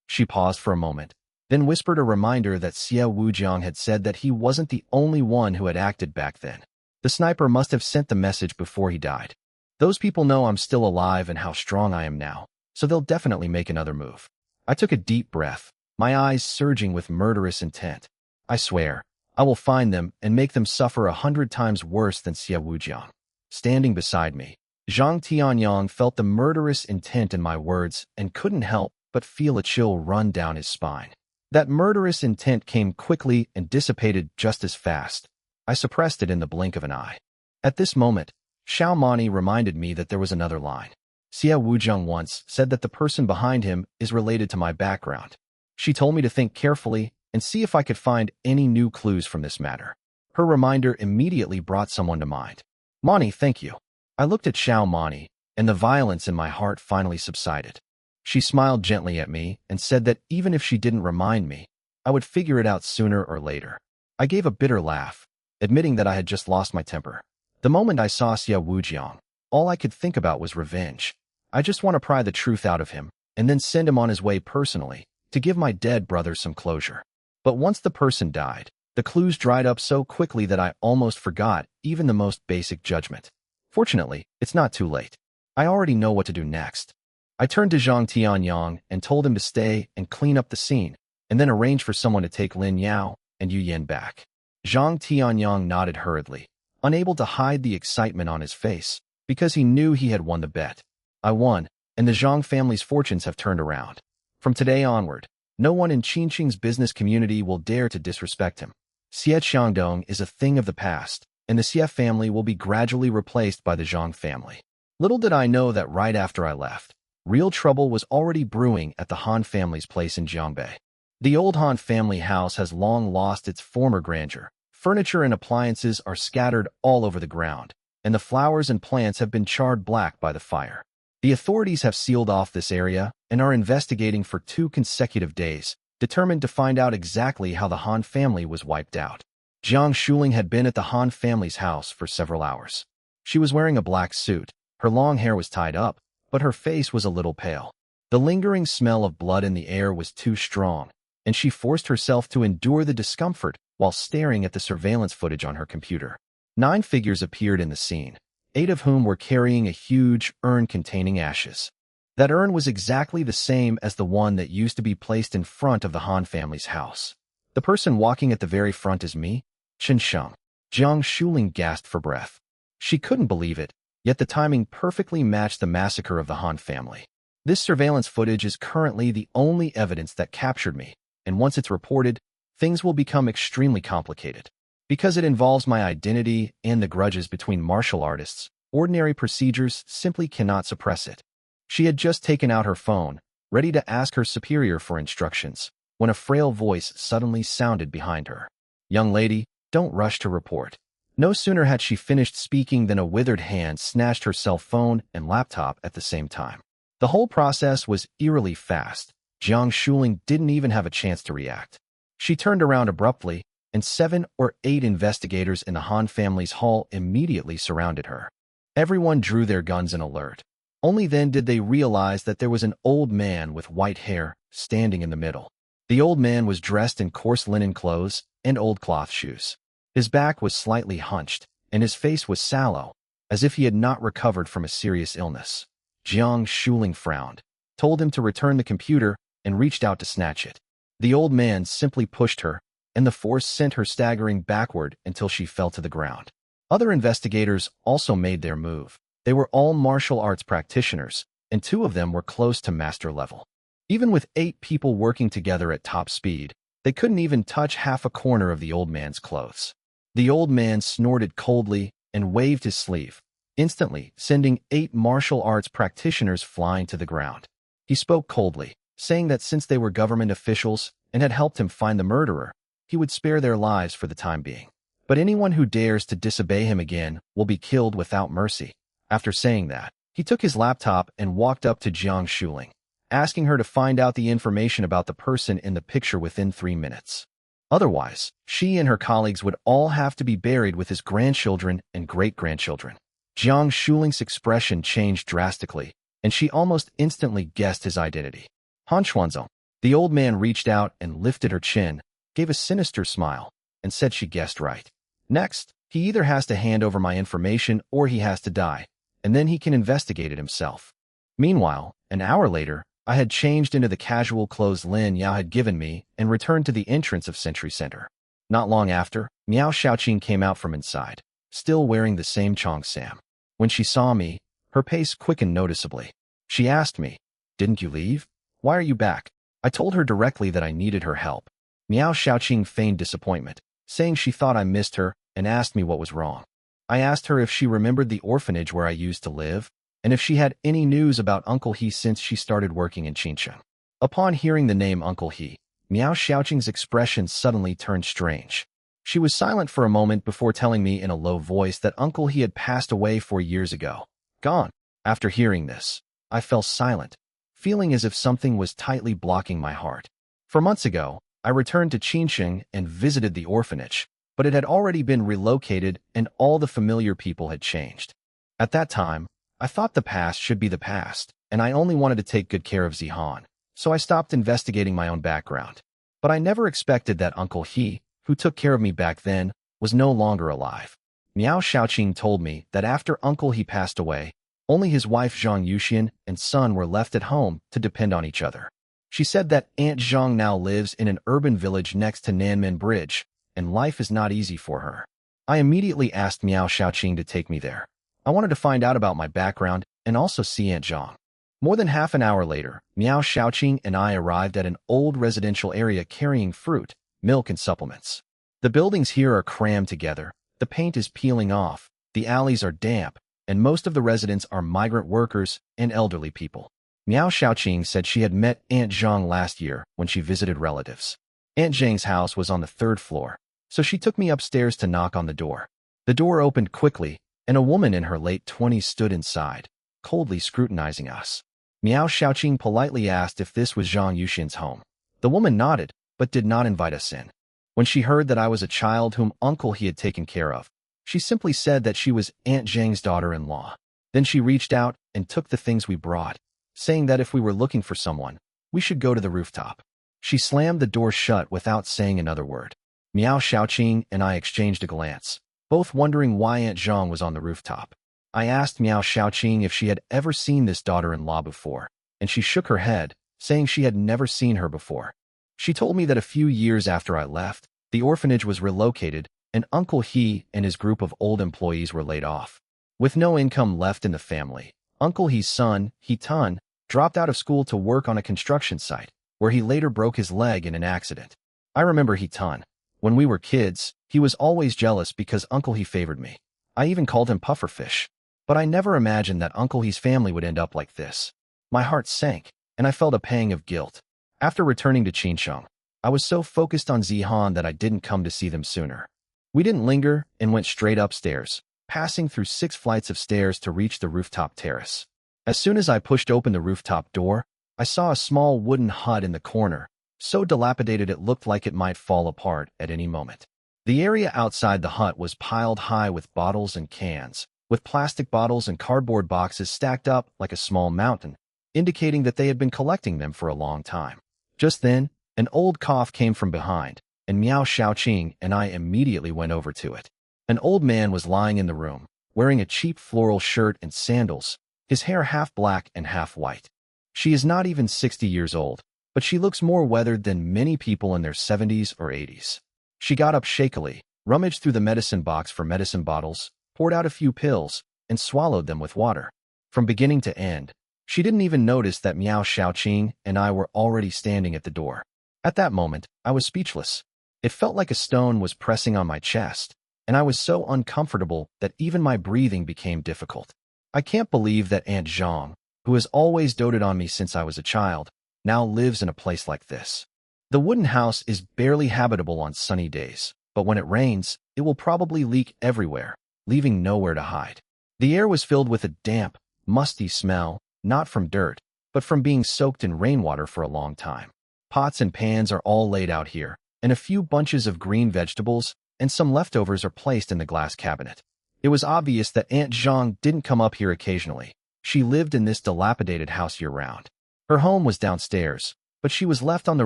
She paused for a moment, then whispered a reminder that Xie Wujiang had said that he wasn't the only one who had acted back then. The sniper must have sent the message before he died. Those people know I'm still alive and how strong I am now, so they'll definitely make another move. I took a deep breath, my eyes surging with murderous intent. I swear, I will find them and make them suffer 100 times worse than Xie Wujiang. Standing beside me, Zhang Tianyang felt the murderous intent in my words and couldn't help but feel a chill run down his spine. That murderous intent came quickly and dissipated just as fast. I suppressed it in the blink of an eye. At this moment, Xiao Mani reminded me that there was another line. Xie Wujiang once said that the person behind him is related to my background. She told me to think carefully and see if I could find any new clues from this matter. Her reminder immediately brought someone to mind. "Mani, thank you." I looked at Xiao Mani, and the violence in my heart finally subsided. She smiled gently at me and said that even if she didn't remind me, I would figure it out sooner or later. I gave a bitter laugh, admitting that I had just lost my temper. The moment I saw Xie Wujiang, all I could think about was revenge. I just want to pry the truth out of him, and then send him on his way personally, to give my dead brother some closure. But once the person died, the clues dried up so quickly that I almost forgot even the most basic judgment. Fortunately, it's not too late. I already know what to do next. I turned to Zhang Tianyang and told him to stay and clean up the scene, and then arrange for someone to take Lin Yao and Yu Yin back. Zhang Tianyang nodded hurriedly, unable to hide the excitement on his face, because he knew he had won the bet. I won, and the Zhang family's fortunes have turned around. From today onward, no one in Qingqing's business community will dare to disrespect him. Xie Xiangdong is a thing of the past, and the Xie family will be gradually replaced by the Zhang family. Little did I know that right after I left, real trouble was already brewing at the Han family's place in Jiangbei. The old Han family house has long lost its former grandeur. Furniture and appliances are scattered all over the ground, and the flowers and plants have been charred black by the fire. The authorities have sealed off this area and are investigating for 2 consecutive days, determined to find out exactly how the Han family was wiped out. Jiang Shuling had been at the Han family's house for several hours. She was wearing a black suit, her long hair was tied up, but her face was a little pale. The lingering smell of blood in the air was too strong, and she forced herself to endure the discomfort while staring at the surveillance footage on her computer. 9 figures appeared in the scene, 8 of whom were carrying a huge urn containing ashes. That urn was exactly the same as the one that used to be placed in front of the Han family's house. The person walking at the very front is me, Chen Sheng. Jiang Shuling gasped for breath. She couldn't believe it, yet the timing perfectly matched the massacre of the Han family. This surveillance footage is currently the only evidence that captured me, and once it's reported, things will become extremely complicated. Because it involves my identity and the grudges between martial artists, ordinary procedures simply cannot suppress it. She had just taken out her phone, ready to ask her superior for instructions, when a frail voice suddenly sounded behind her. "Young lady, don't rush to report." No sooner had she finished speaking than a withered hand snatched her cell phone and laptop at the same time. The whole process was eerily fast. Jiang Shuling didn't even have a chance to react. She turned around abruptly, and 7 or 8 investigators in the Han family's hall immediately surrounded her. Everyone drew their guns in alert. Only then did they realize that there was an old man with white hair standing in the middle. The old man was dressed in coarse linen clothes and old cloth shoes. His back was slightly hunched, and his face was sallow, as if he had not recovered from a serious illness. Jiang Shuling frowned, told him to return the computer, and reached out to snatch it. The old man simply pushed her, and the force sent her staggering backward until she fell to the ground. Other investigators also made their move. They were all martial arts practitioners, and 2 of them were close to master level. Even with 8 people working together at top speed, they couldn't even touch half a corner of the old man's clothes. The old man snorted coldly and waved his sleeve, instantly sending 8 martial arts practitioners flying to the ground. He spoke coldly, saying that since they were government officials and had helped him find the murderer, he would spare their lives for the time being. But anyone who dares to disobey him again will be killed without mercy. After saying that, he took his laptop and walked up to Jiang Shuling, asking her to find out the information about the person in the picture within 3 minutes. Otherwise, she and her colleagues would all have to be buried with his grandchildren and great-grandchildren. Jiang Shuling's expression changed drastically, and she almost instantly guessed his identity. Han Xuanzong. The old man reached out and lifted her chin, gave a sinister smile, and said she guessed right. Next, he either has to hand over my information or he has to die, and then he can investigate it himself. Meanwhile, an hour later, I had changed into the casual clothes Lin Yao had given me and returned to the entrance of Century Center. Not long after, Miao Xiaoqing came out from inside, still wearing the same cheongsam. When she saw me, her pace quickened noticeably. She asked me, "Didn't you leave? Why are you back?" I told her directly that I needed her help. Miao Xiaoqing feigned disappointment, saying she thought I missed her and asked me what was wrong. I asked her if she remembered the orphanage where I used to live, and if she had any news about Uncle He since she started working in Qincheng. Upon hearing the name Uncle He, Miao Xiaoqing's expression suddenly turned strange. She was silent for a moment before telling me in a low voice that Uncle He had passed away 4 years ago. Gone. After hearing this, I fell silent, feeling as if something was tightly blocking my heart. For months ago, I returned to Qincheng and visited the orphanage, but it had already been relocated and all the familiar people had changed. At that time, I thought the past should be the past, and I only wanted to take good care of Zihan, so I stopped investigating my own background. But I never expected that Uncle He, who took care of me back then, was no longer alive. Miao Xiaoqing told me that after Uncle He passed away, only his wife Zhang Yuxian and son were left at home to depend on each other. She said that Aunt Zhang now lives in an urban village next to Nanmen Bridge, and life is not easy for her. I immediately asked Miao Xiaoqing to take me there. I wanted to find out about my background and also see Aunt Zhang. More than half an hour later, Miao Xiaoqing and I arrived at an old residential area carrying fruit, milk, and supplements. The buildings here are crammed together, the paint is peeling off, the alleys are damp, and most of the residents are migrant workers and elderly people. Miao Xiaoqing said she had met Aunt Zhang last year when she visited relatives. Aunt Zhang's house was on the 3rd floor, so she took me upstairs to knock on the door. The door opened quickly, and a woman in her late 20s stood inside, coldly scrutinizing us. Miao Xiaoqing politely asked if this was Zhang Yuxian's home. The woman nodded, but did not invite us in. When she heard that I was a child whom Uncle He had taken care of, she simply said that she was Aunt Zhang's daughter-in-law. Then she reached out and took the things we brought, saying that if we were looking for someone, we should go to the rooftop. She slammed the door shut without saying another word. Miao Xiaoqing and I exchanged a glance, both wondering why Aunt Zhang was on the rooftop. I asked Miao Xiaoqing if she had ever seen this daughter-in-law before, and she shook her head, saying she had never seen her before. She told me that a few years after I left, the orphanage was relocated, and Uncle He and his group of old employees were laid off. With no income left in the family, Uncle He's son, He Tun, dropped out of school to work on a construction site, where he later broke his leg in an accident. I remember He Tun. When we were kids, he was always jealous because Uncle He favored me. I even called him pufferfish. But I never imagined that Uncle He's family would end up like this. My heart sank, and I felt a pang of guilt. After returning to Qincheng, I was so focused on Zihan that I didn't come to see them sooner. We didn't linger and went straight upstairs, passing through 6 flights of stairs to reach the rooftop terrace. As soon as I pushed open the rooftop door, I saw a small wooden hut in the corner, so dilapidated it looked like it might fall apart at any moment. The area outside the hut was piled high with bottles and cans, with plastic bottles and cardboard boxes stacked up like a small mountain, indicating that they had been collecting them for a long time. Just then, an old cough came from behind, and Miao Xiaoqing and I immediately went over to it. An old man was lying in the room, wearing a cheap floral shirt and sandals, his hair half black and half white. She is not even 60 years old, but she looks more weathered than many people in their 70s or 80s. She got up shakily, rummaged through the medicine box for medicine bottles, poured out a few pills, and swallowed them with water. From beginning to end, she didn't even notice that Miao Xiaoqing and I were already standing at the door. At that moment, I was speechless. It felt like a stone was pressing on my chest, and I was so uncomfortable that even my breathing became difficult. I can't believe that Aunt Zhang, who has always doted on me since I was a child, now lives in a place like this. The wooden house is barely habitable on sunny days, but when it rains, it will probably leak everywhere, leaving nowhere to hide. The air was filled with a damp, musty smell, not from dirt, but from being soaked in rainwater for a long time. Pots and pans are all laid out here, and a few bunches of green vegetables and some leftovers are placed in the glass cabinet. It was obvious that Aunt Zhang didn't come up here occasionally. She lived in this dilapidated house year-round. Her home was downstairs, but she was left on the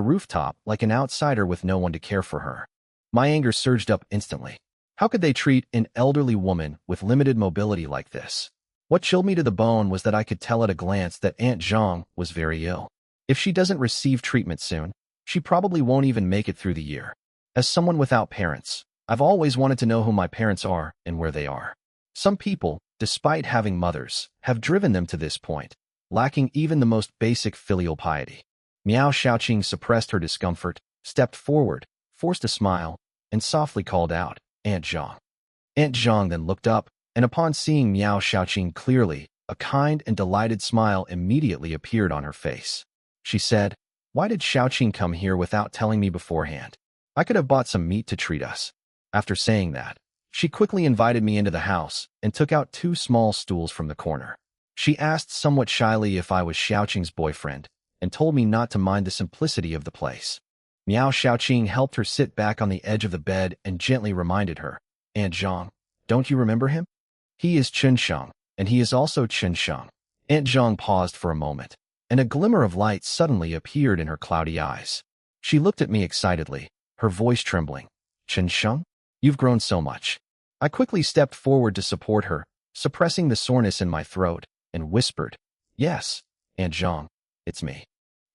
rooftop like an outsider with no one to care for her. My anger surged up instantly. How could they treat an elderly woman with limited mobility like this? What chilled me to the bone was that I could tell at a glance that Aunt Zhang was very ill. If she doesn't receive treatment soon, she probably won't even make it through the year. As someone without parents, I've always wanted to know who my parents are and where they are. Some people, despite having mothers, have driven them to this point, lacking even the most basic filial piety. Miao Xiaoqing suppressed her discomfort, stepped forward, forced a smile, and softly called out, "Aunt Zhang." Aunt Zhang then looked up, and upon seeing Miao Xiaoqing clearly, a kind and delighted smile immediately appeared on her face. She said, "Why did Xiaoqing come here without telling me beforehand? I could have bought some meat to treat us." After saying that, she quickly invited me into the house and took out 2 small stools from the corner. She asked somewhat shyly if I was Xiaoqing's boyfriend and told me not to mind the simplicity of the place. Miao Xiaoqing helped her sit back on the edge of the bed and gently reminded her, "Aunt Zhang, don't you remember him? He is Chen Shang, and he is also Chen Shang." Aunt Zhang paused for a moment, and a glimmer of light suddenly appeared in her cloudy eyes. She looked at me excitedly, her voice trembling. "Chen Shang? You've grown so much." I quickly stepped forward to support her, suppressing the soreness in my throat, and whispered, "Yes, Aunt Zhang, it's me."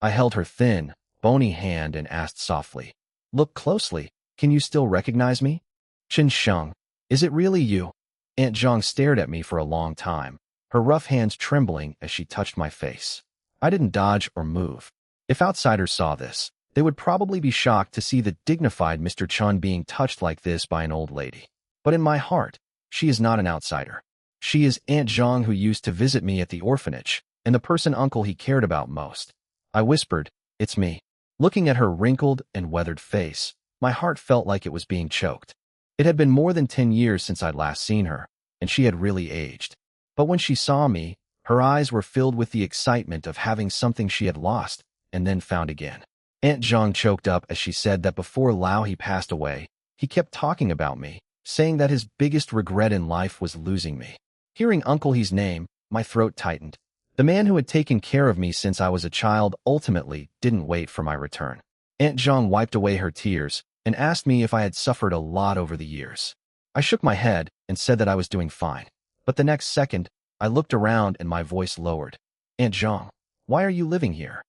I held her thin, bony hand and asked softly, "Look closely, can you still recognize me? Chen Shang, is it really you?" Aunt Zhang stared at me for a long time, her rough hands trembling as she touched my face. I didn't dodge or move. If outsiders saw this, they would probably be shocked to see the dignified Mr. Chun being touched like this by an old lady. But in my heart, she is not an outsider. She is Aunt Zhang, who used to visit me at the orphanage, and the person uncle he cared about most. I whispered, "It's me." Looking at her wrinkled and weathered face, my heart felt like it was being choked. It had been more than 10 years since I'd last seen her, and she had really aged. But when she saw me, her eyes were filled with the excitement of having something she had lost and then found again. Aunt Zhang choked up as she said that before Lao he passed away, he kept talking about me, saying that his biggest regret in life was losing me. Hearing Uncle He's name, my throat tightened. The man who had taken care of me since I was a child ultimately didn't wait for my return. Aunt Zhang wiped away her tears and asked me if I had suffered a lot over the years. I shook my head and said that I was doing fine. But the next second, I looked around and my voice lowered. "Aunt Zhang, why are you living here?"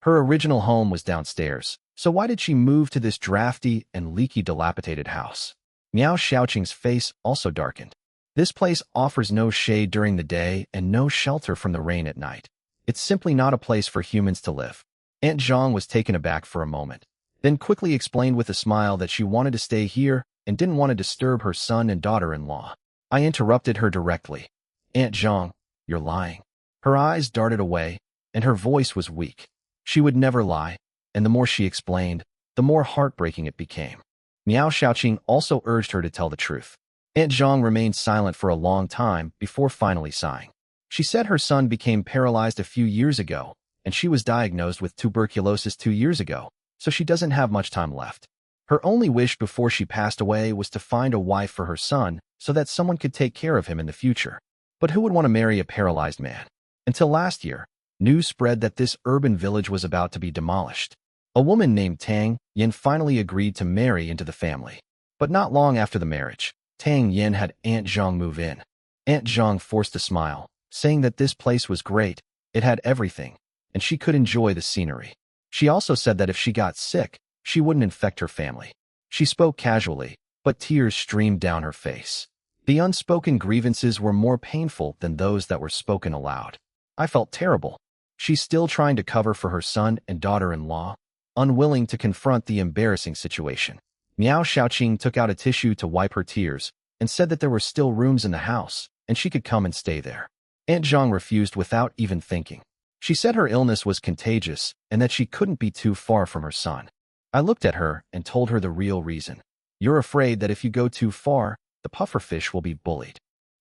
Her original home was downstairs, so why did she move to this drafty and leaky dilapidated house? Miao Xiaoqing's face also darkened. This place offers no shade during the day and no shelter from the rain at night. It's simply not a place for humans to live. Aunt Zhang was taken aback for a moment, then quickly explained with a smile that she wanted to stay here and didn't want to disturb her son and daughter-in-law. I interrupted her directly. "Aunt Zhang, you're lying." Her eyes darted away, and her voice was weak. She would never lie, and the more she explained, the more heartbreaking it became. Miao Xiaoqing also urged her to tell the truth. Aunt Zhang remained silent for a long time before finally sighing. She said her son became paralyzed a few years ago, and she was diagnosed with tuberculosis 2 years ago, so she doesn't have much time left. Her only wish before she passed away was to find a wife for her son so that someone could take care of him in the future. But who would want to marry a paralyzed man? Until last year, news spread that this urban village was about to be demolished. A woman named Tang Yin finally agreed to marry into the family. But not long after the marriage, Tang Yin had Aunt Zhang move in. Aunt Zhang forced a smile, saying that this place was great, it had everything, and she could enjoy the scenery. She also said that if she got sick, she wouldn't infect her family. She spoke casually, but tears streamed down her face. The unspoken grievances were more painful than those that were spoken aloud. I felt terrible. She's still trying to cover for her son and daughter-in-law, unwilling to confront the embarrassing situation. Miao Xiaoqing took out a tissue to wipe her tears and said that there were still rooms in the house and she could come and stay there. Aunt Zhang refused without even thinking. She said her illness was contagious and that she couldn't be too far from her son. I looked at her and told her the real reason. You're afraid that if you go too far, the pufferfish will be bullied.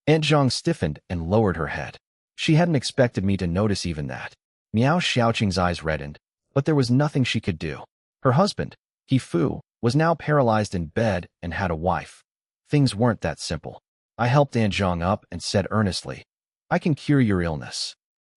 Aunt Zhang stiffened and lowered her head. She hadn't expected me to notice even that. Miao Xiaoqing's eyes reddened, but there was nothing she could do. Her husband, He Fu, was now paralyzed in bed and had a wife. Things weren't that simple. I helped Aunt Zhang up and said earnestly, I can cure your illness.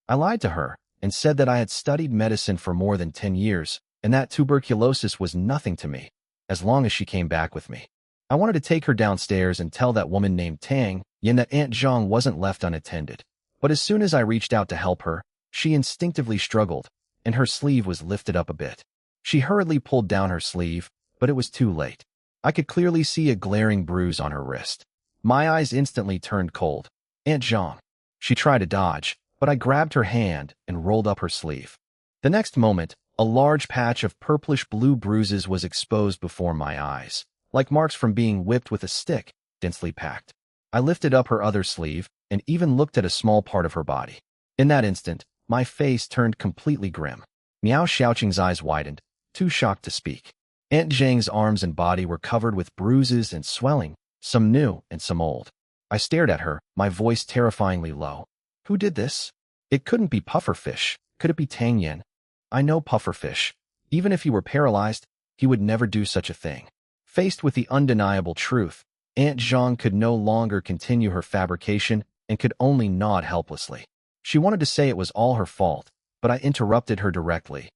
I lied to her and said that I had studied medicine for more than 10 years and that tuberculosis was nothing to me, as long as she came back with me. I wanted to take her downstairs and tell that woman named Tang Yin that Aunt Zhang wasn't left unattended. But as soon as I reached out to help her, she instinctively struggled, and her sleeve was lifted up a bit. She hurriedly pulled down her sleeve, but it was too late. I could clearly see a glaring bruise on her wrist. My eyes instantly turned cold. Aunt Zhang. She tried to dodge, but I grabbed her hand and rolled up her sleeve. The next moment, a large patch of purplish-blue bruises was exposed before my eyes, like marks from being whipped with a stick, densely packed. I lifted up her other sleeve and even looked at a small part of her body. In that instant, my face turned completely grim. Miao Xiaoqing's eyes widened, too shocked to speak. Aunt Zhang's arms and body were covered with bruises and swelling, some new and some old. I stared at her, my voice terrifyingly low. Who did this? It couldn't be Pufferfish. Could it be Tang Yin? I know Pufferfish. Even if he were paralyzed, he would never do such a thing. Faced with the undeniable truth, Aunt Zhang could no longer continue her fabrication and could only nod helplessly. She wanted to say it was all her fault, but I interrupted her directly.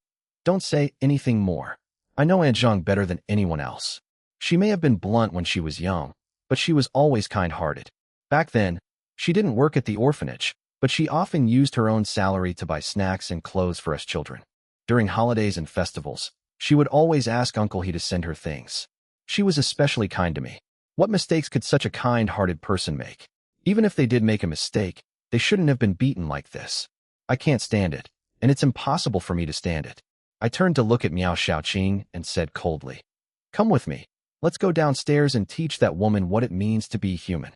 Don't say anything more. I know Aunt Zhang better than anyone else. She may have been blunt when she was young, but she was always kind-hearted. Back then, she didn't work at the orphanage, but she often used her own salary to buy snacks and clothes for us children. During holidays and festivals, she would always ask Uncle He to send her things. She was especially kind to me. What mistakes could such a kind-hearted person make? Even if they did make a mistake, they shouldn't have been beaten like this. I can't stand it, and it's impossible for me to stand it. I turned to look at Miao Xiaoqing and said coldly, Come with me. Let's go downstairs and teach that woman what it means to be human.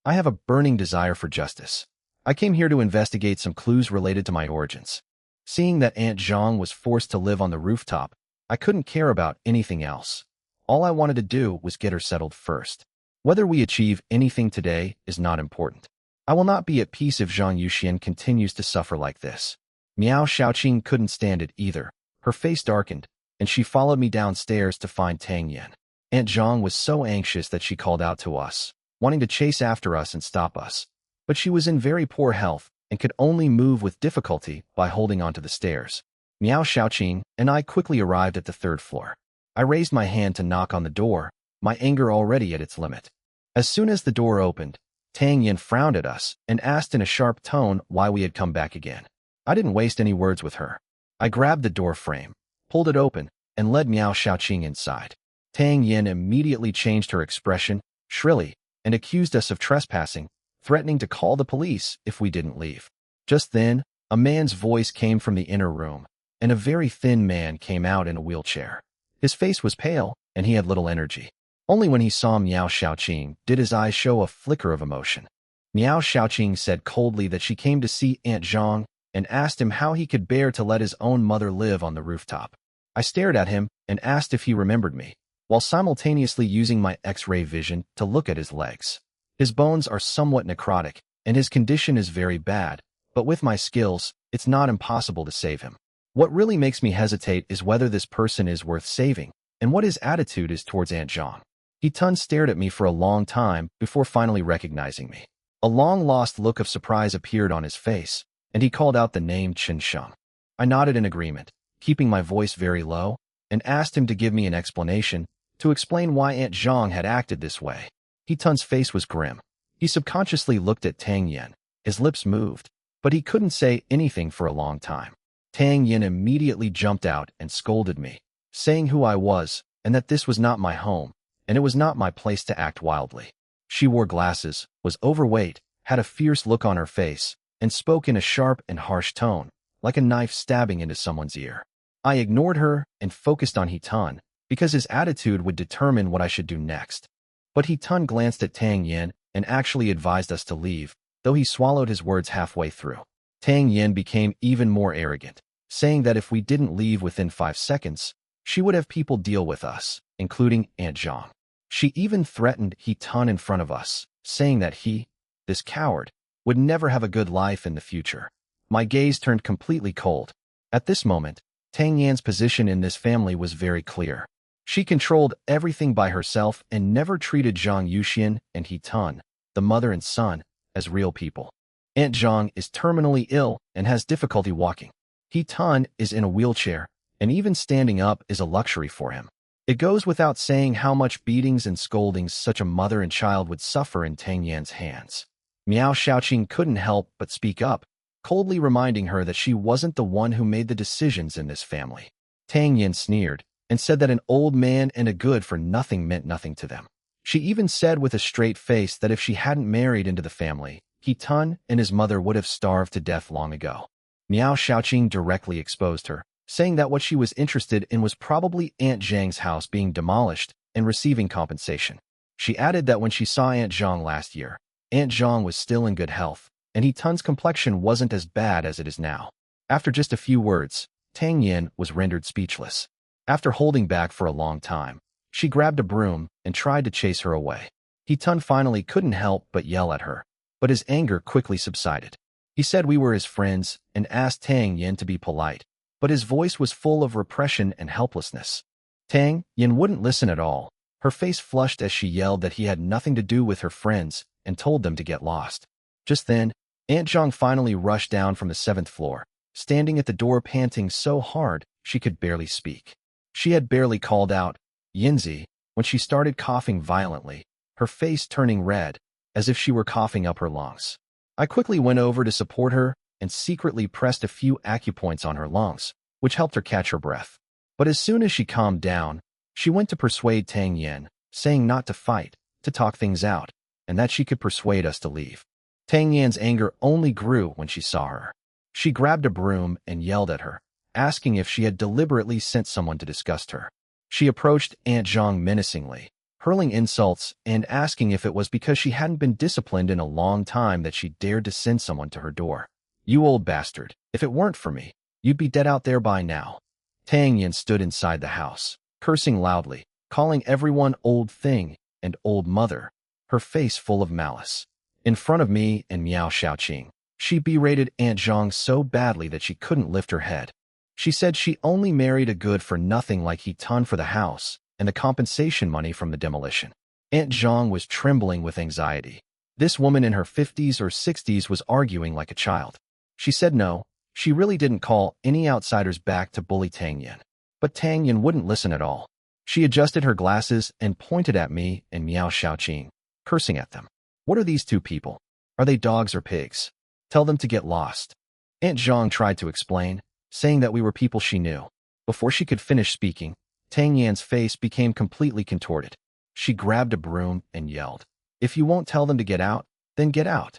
I have a burning desire for justice. I came here to investigate some clues related to my origins. Seeing that Aunt Zhang was forced to live on the rooftop, I couldn't care about anything else. All I wanted to do was get her settled first. Whether we achieve anything today is not important. I will not be at peace if Zhang Yuxian continues to suffer like this. Miao Xiaoqing couldn't stand it either. Her face darkened, and she followed me downstairs to find Tang Yin. Aunt Zhang was so anxious that she called out to us, wanting to chase after us and stop us. But she was in very poor health and could only move with difficulty by holding onto the stairs. Miao Xiaoqing and I quickly arrived at the 3rd floor. I raised my hand to knock on the door, my anger already at its limit. As soon as the door opened, Tang Yin frowned at us and asked in a sharp tone why we had come back again. I didn't waste any words with her. I grabbed the door frame, pulled it open, and led Miao Xiaoqing inside. Tang Yin immediately changed her expression, shrilly, and accused us of trespassing, threatening to call the police if we didn't leave. Just then, a man's voice came from the inner room, and a very thin man came out in a wheelchair. His face was pale, and he had little energy. Only when he saw Miao Xiaoqing did his eyes show a flicker of emotion. Miao Xiaoqing said coldly that she came to see Aunt Zhang and asked him how he could bear to let his own mother live on the rooftop. I stared at him and asked if he remembered me, while simultaneously using my X-ray vision to look at his legs. His bones are somewhat necrotic, and his condition is very bad, but with my skills, it's not impossible to save him. What really makes me hesitate is whether this person is worth saving, and what his attitude is towards Aunt Zhang. He stared at me for a long time before finally recognizing me. A long-lost look of surprise appeared on his face, and he called out the name Chen Sheng. I nodded in agreement, keeping my voice very low, and asked him to give me an explanation to explain why Aunt Zhang had acted this way. He Tun's face was grim. He subconsciously looked at Tang Yen. His lips moved, but he couldn't say anything for a long time. Tang Yen immediately jumped out and scolded me, saying who I was and that this was not my home, and it was not my place to act wildly. She wore glasses, was overweight, had a fierce look on her face, and spoke in a sharp and harsh tone, like a knife stabbing into someone's ear. I ignored her and focused on He-tun, because his attitude would determine what I should do next. But He-tun glanced at Tang Yen and actually advised us to leave, though he swallowed his words halfway through. Tang Yen became even more arrogant, saying that if we didn't leave within 5 seconds, she would have people deal with us, including Aunt Zhang. She even threatened He-tun in front of us, saying that he, this coward, would never have a good life in the future. My gaze turned completely cold. At this moment, Tang Yan's position in this family was very clear. She controlled everything by herself and never treated Zhang Yuxian and He-tun, the mother and son, as real people. Aunt Zhang is terminally ill and has difficulty walking. He-tun is in a wheelchair, and even standing up is a luxury for him. It goes without saying how much beatings and scoldings such a mother and child would suffer in Tang Yan's hands. Miao Shaoqing couldn't help but speak up, coldly reminding her that she wasn't the one who made the decisions in this family. Tang Yan sneered and said that an old man and a good-for-nothing meant nothing to them. She even said with a straight face that if she hadn't married into the family, He-tun and his mother would have starved to death long ago. Miao Shaoqing directly exposed her, saying that what she was interested in was probably Aunt Zhang's house being demolished and receiving compensation. She added that when she saw Aunt Zhang last year, Aunt Zhang was still in good health, and He-tun's complexion wasn't as bad as it is now. After just a few words, Tang Yen was rendered speechless. After holding back for a long time, she grabbed a broom and tried to chase her away. He-tun finally couldn't help but yell at her, but his anger quickly subsided. He said we were his friends and asked Tang Yen to be polite, but his voice was full of repression and helplessness. Tang Yen wouldn't listen at all. Her face flushed as she yelled that he had nothing to do with her friends and told them to get lost. Just then, Aunt Zhang finally rushed down from the 7th floor, standing at the door panting so hard she could barely speak. She had barely called out, "Yinzi," when she started coughing violently, her face turning red, as if she were coughing up her lungs. I quickly went over to support her and secretly pressed a few acupoints on her lungs, which helped her catch her breath. But as soon as she calmed down, she went to persuade Tang Yen, saying not to fight, to talk things out, and that she could persuade us to leave. Tang Yan's anger only grew when she saw her. She grabbed a broom and yelled at her, asking if she had deliberately sent someone to disgust her. She approached Aunt Zhang menacingly, hurling insults and asking if it was because she hadn't been disciplined in a long time that she dared to send someone to her door. "You old bastard, if it weren't for me, you'd be dead out there by now." Tang Yen stood inside the house, cursing loudly, calling everyone old thing and old mother, her face full of malice. In front of me and Miao Shaoqing, she berated Aunt Zhang so badly that she couldn't lift her head. She said she only married a good-for-nothing like He-tun for the house and the compensation money from the demolition. Aunt Zhang was trembling with anxiety. This woman in her 50s or 60s was arguing like a child. She said no, she really didn't call any outsiders back to bully Tang Yen. But Tang Yen wouldn't listen at all. She adjusted her glasses and pointed at me and Miao Shaoqing, cursing at them. "What are these two people? Are they dogs or pigs? Tell them to get lost." Aunt Zhang tried to explain, saying that we were people she knew. Before she could finish speaking, Tang Yan's face became completely contorted. She grabbed a broom and yelled, "If you won't tell them to get out, then get out."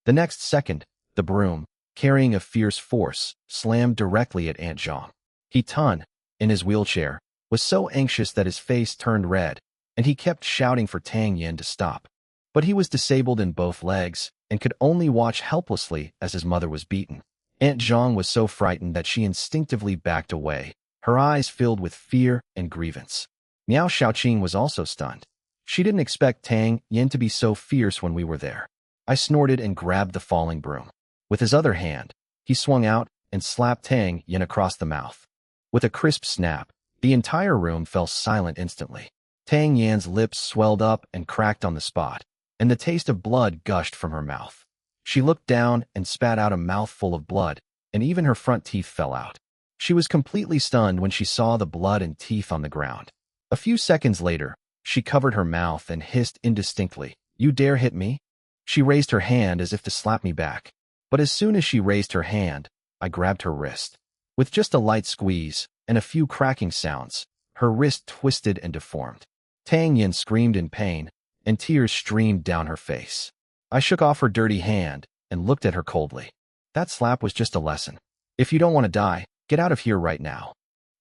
The next second, the broom, carrying a fierce force, slammed directly at Aunt Zhang. He-tun, in his wheelchair, was so anxious that his face turned red, and he kept shouting for Tang Yen to stop. But he was disabled in both legs and could only watch helplessly as his mother was beaten. Aunt Zhang was so frightened that she instinctively backed away, her eyes filled with fear and grievance. Miao Shaoqing was also stunned. She didn't expect Tang Yen to be so fierce when we were there. I snorted and grabbed the falling broom. With his other hand, he swung out and slapped Tang Yen across the mouth. With a crisp snap, the entire room fell silent instantly. Tang Yan's lips swelled up and cracked on the spot, and the taste of blood gushed from her mouth. She looked down and spat out a mouthful of blood, and even her front teeth fell out. She was completely stunned when she saw the blood and teeth on the ground. A few seconds later, she covered her mouth and hissed indistinctly, "You dare hit me?" She raised her hand as if to slap me back. But as soon as she raised her hand, I grabbed her wrist. With just a light squeeze and a few cracking sounds, her wrist twisted and deformed. Tang Yin screamed in pain, and tears streamed down her face. I shook off her dirty hand and looked at her coldly. That slap was just a lesson. If you don't want to die, get out of here right now.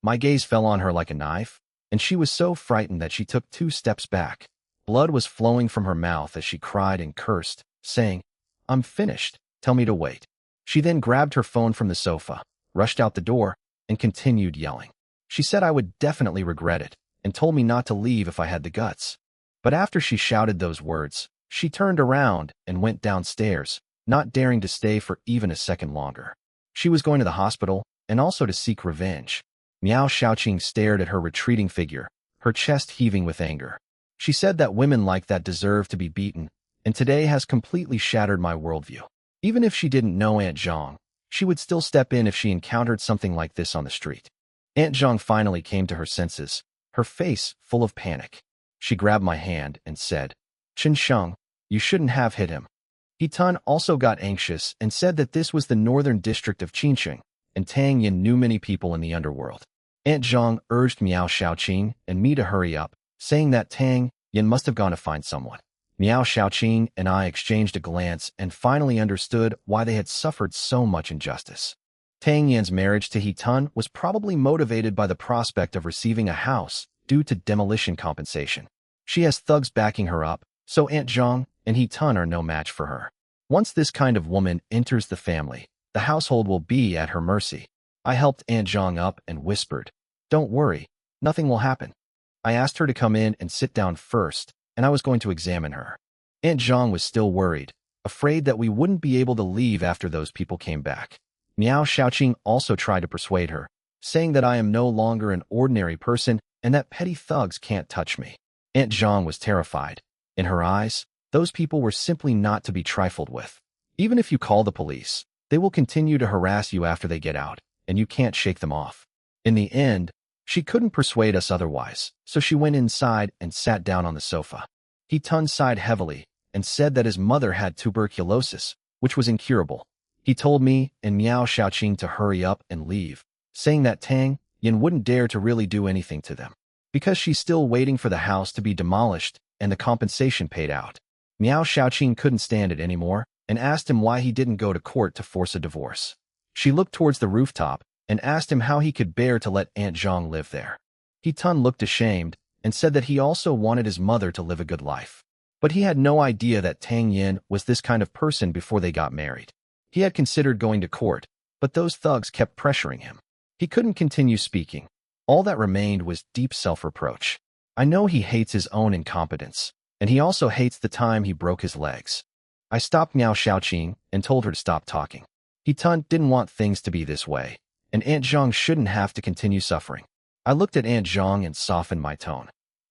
My gaze fell on her like a knife, and she was so frightened that she took 2 steps back. Blood was flowing from her mouth as she cried and cursed, saying, "I'm finished. Tell me to wait." She then grabbed her phone from the sofa, rushed out the door, and continued yelling. She said I would definitely regret it, and told me not to leave if I had the guts. But after she shouted those words, she turned around and went downstairs, not daring to stay for even a second longer. She was going to the hospital, and also to seek revenge. Miao Shaoqing stared at her retreating figure, her chest heaving with anger. She said that women like that deserve to be beaten, and today has completely shattered my worldview. Even if she didn't know Aunt Zhang, she would still step in if she encountered something like this on the street. Aunt Zhang finally came to her senses, her face full of panic. She grabbed my hand and said, "Chen Sheng, you shouldn't have hit him." He Tun also got anxious and said that this was the northern district of Qinsheng, and Tang Yin knew many people in the underworld. Aunt Zhang urged Miao Shaoqing and me to hurry up, saying that Tang Yin must have gone to find someone. Miao Shaoqing and I exchanged a glance and finally understood why they had suffered so much injustice. Tang Yan's marriage to He Tun was probably motivated by the prospect of receiving a house due to demolition compensation. She has thugs backing her up, so Aunt Zhang and He Tun are no match for her. Once this kind of woman enters the family, the household will be at her mercy. I helped Aunt Zhang up and whispered, "Don't worry, nothing will happen." I asked her to come in and sit down first, and I was going to examine her. Aunt Zhang was still worried, afraid that we wouldn't be able to leave after those people came back. Miao Shaoqing also tried to persuade her, saying that I am no longer an ordinary person and that petty thugs can't touch me. Aunt Zhang was terrified. In her eyes, those people were simply not to be trifled with. Even if you call the police, they will continue to harass you after they get out, and you can't shake them off. In the end, she couldn't persuade us otherwise, so she went inside and sat down on the sofa. He Tun sighed heavily and said that his mother had tuberculosis, which was incurable. He told me and Miao Shaoqing to hurry up and leave, saying that Tang Yin wouldn't dare to really do anything to them, because she's still waiting for the house to be demolished and the compensation paid out. Miao Shaoqing couldn't stand it anymore and asked him why he didn't go to court to force a divorce. She looked towards the rooftop and asked him how he could bear to let Aunt Zhang live there. He Tun looked ashamed and said that he also wanted his mother to live a good life. But he had no idea that Tang Yin was this kind of person before they got married. He had considered going to court, but those thugs kept pressuring him. He couldn't continue speaking. All that remained was deep self-reproach. I know he hates his own incompetence, and he also hates the time he broke his legs. I stopped Miao Shaoqing and told her to stop talking. He Tun didn't want things to be this way, and Aunt Zhang shouldn't have to continue suffering. I looked at Aunt Zhang and softened my tone.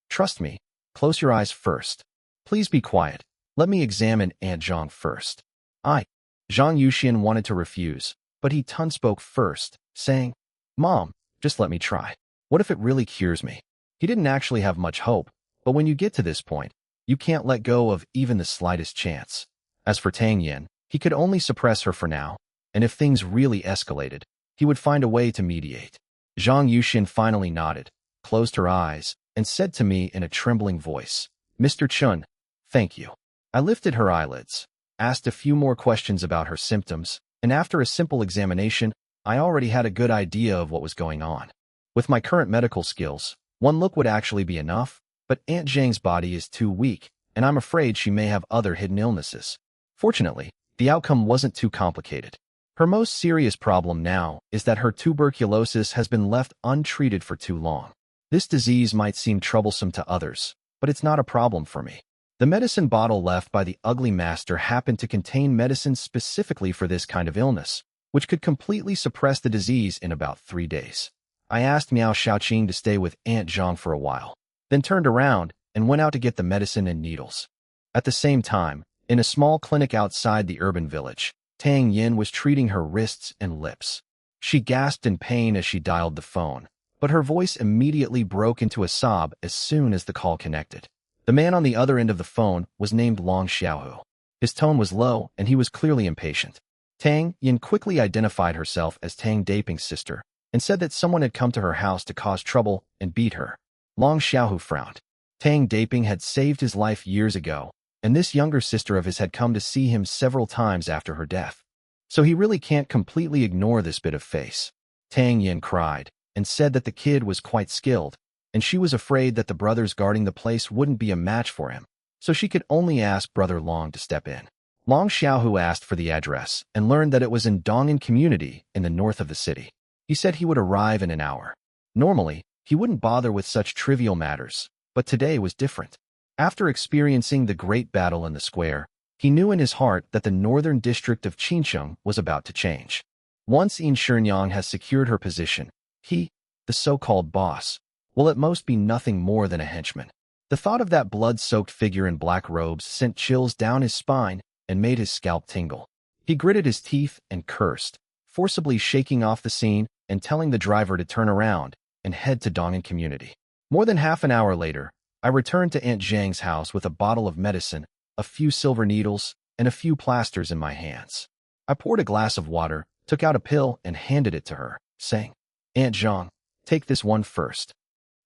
"Trust me, close your eyes first. Please be quiet. Let me examine Aunt Zhang first." Zhang Yuxian wanted to refuse, but He Tun spoke first, saying, "Mom, just let me try. What if it really cures me?" He didn't actually have much hope, but when you get to this point, you can't let go of even the slightest chance. As for Tang Yin, he could only suppress her for now, and if things really escalated, he would find a way to mediate. Zhang Yuxian finally nodded, closed her eyes, and said to me in a trembling voice, "Mr. Chun, thank you." I lifted her eyelids, asked a few more questions about her symptoms, and after a simple examination, I already had a good idea of what was going on. With my current medical skills, one look would actually be enough, but Aunt Zhang's body is too weak, and I'm afraid she may have other hidden illnesses. Fortunately, the outcome wasn't too complicated. Her most serious problem now is that her tuberculosis has been left untreated for too long. This disease might seem troublesome to others, but it's not a problem for me. The medicine bottle left by the ugly master happened to contain medicine specifically for this kind of illness, which could completely suppress the disease in about 3 days. I asked Miao Shaoqing to stay with Aunt Zhang for a while, then turned around and went out to get the medicine and needles. At the same time, in a small clinic outside the urban village, Tang Yin was treating her wrists and lips. She gasped in pain as she dialed the phone, but her voice immediately broke into a sob as soon as the call connected. The man on the other end of the phone was named Long Xiaohu. His tone was low, and he was clearly impatient. Tang Yin quickly identified herself as Tang Daping's sister and said that someone had come to her house to cause trouble and beat her. Long Xiaohu frowned. Tang Daping had saved his life years ago, and this younger sister of his had come to see him several times after her death. So he really can't completely ignore this bit of face. Tang Yin cried and said that the kid was quite skilled, and she was afraid that the brothers guarding the place wouldn't be a match for him, so she could only ask Brother Long to step in. Long Xiaohu asked for the address and learned that it was in Dong'an community in the north of the city. He said he would arrive in an hour. Normally, he wouldn't bother with such trivial matters, but today was different. After experiencing the great battle in the square, he knew in his heart that the northern district of Qinsheng was about to change. Once Yin Shenyang has secured her position, he, the so-called boss, will at most be nothing more than a henchman. The thought of that blood-soaked figure in black robes sent chills down his spine and made his scalp tingle. He gritted his teeth and cursed, forcibly shaking off the scene and telling the driver to turn around and head to Dong'an community. More than half an hour later, I returned to Aunt Zhang's house with a bottle of medicine, a few silver needles, and a few plasters in my hands. I poured a glass of water, took out a pill, and handed it to her, saying, "Aunt Zhang, take this one first."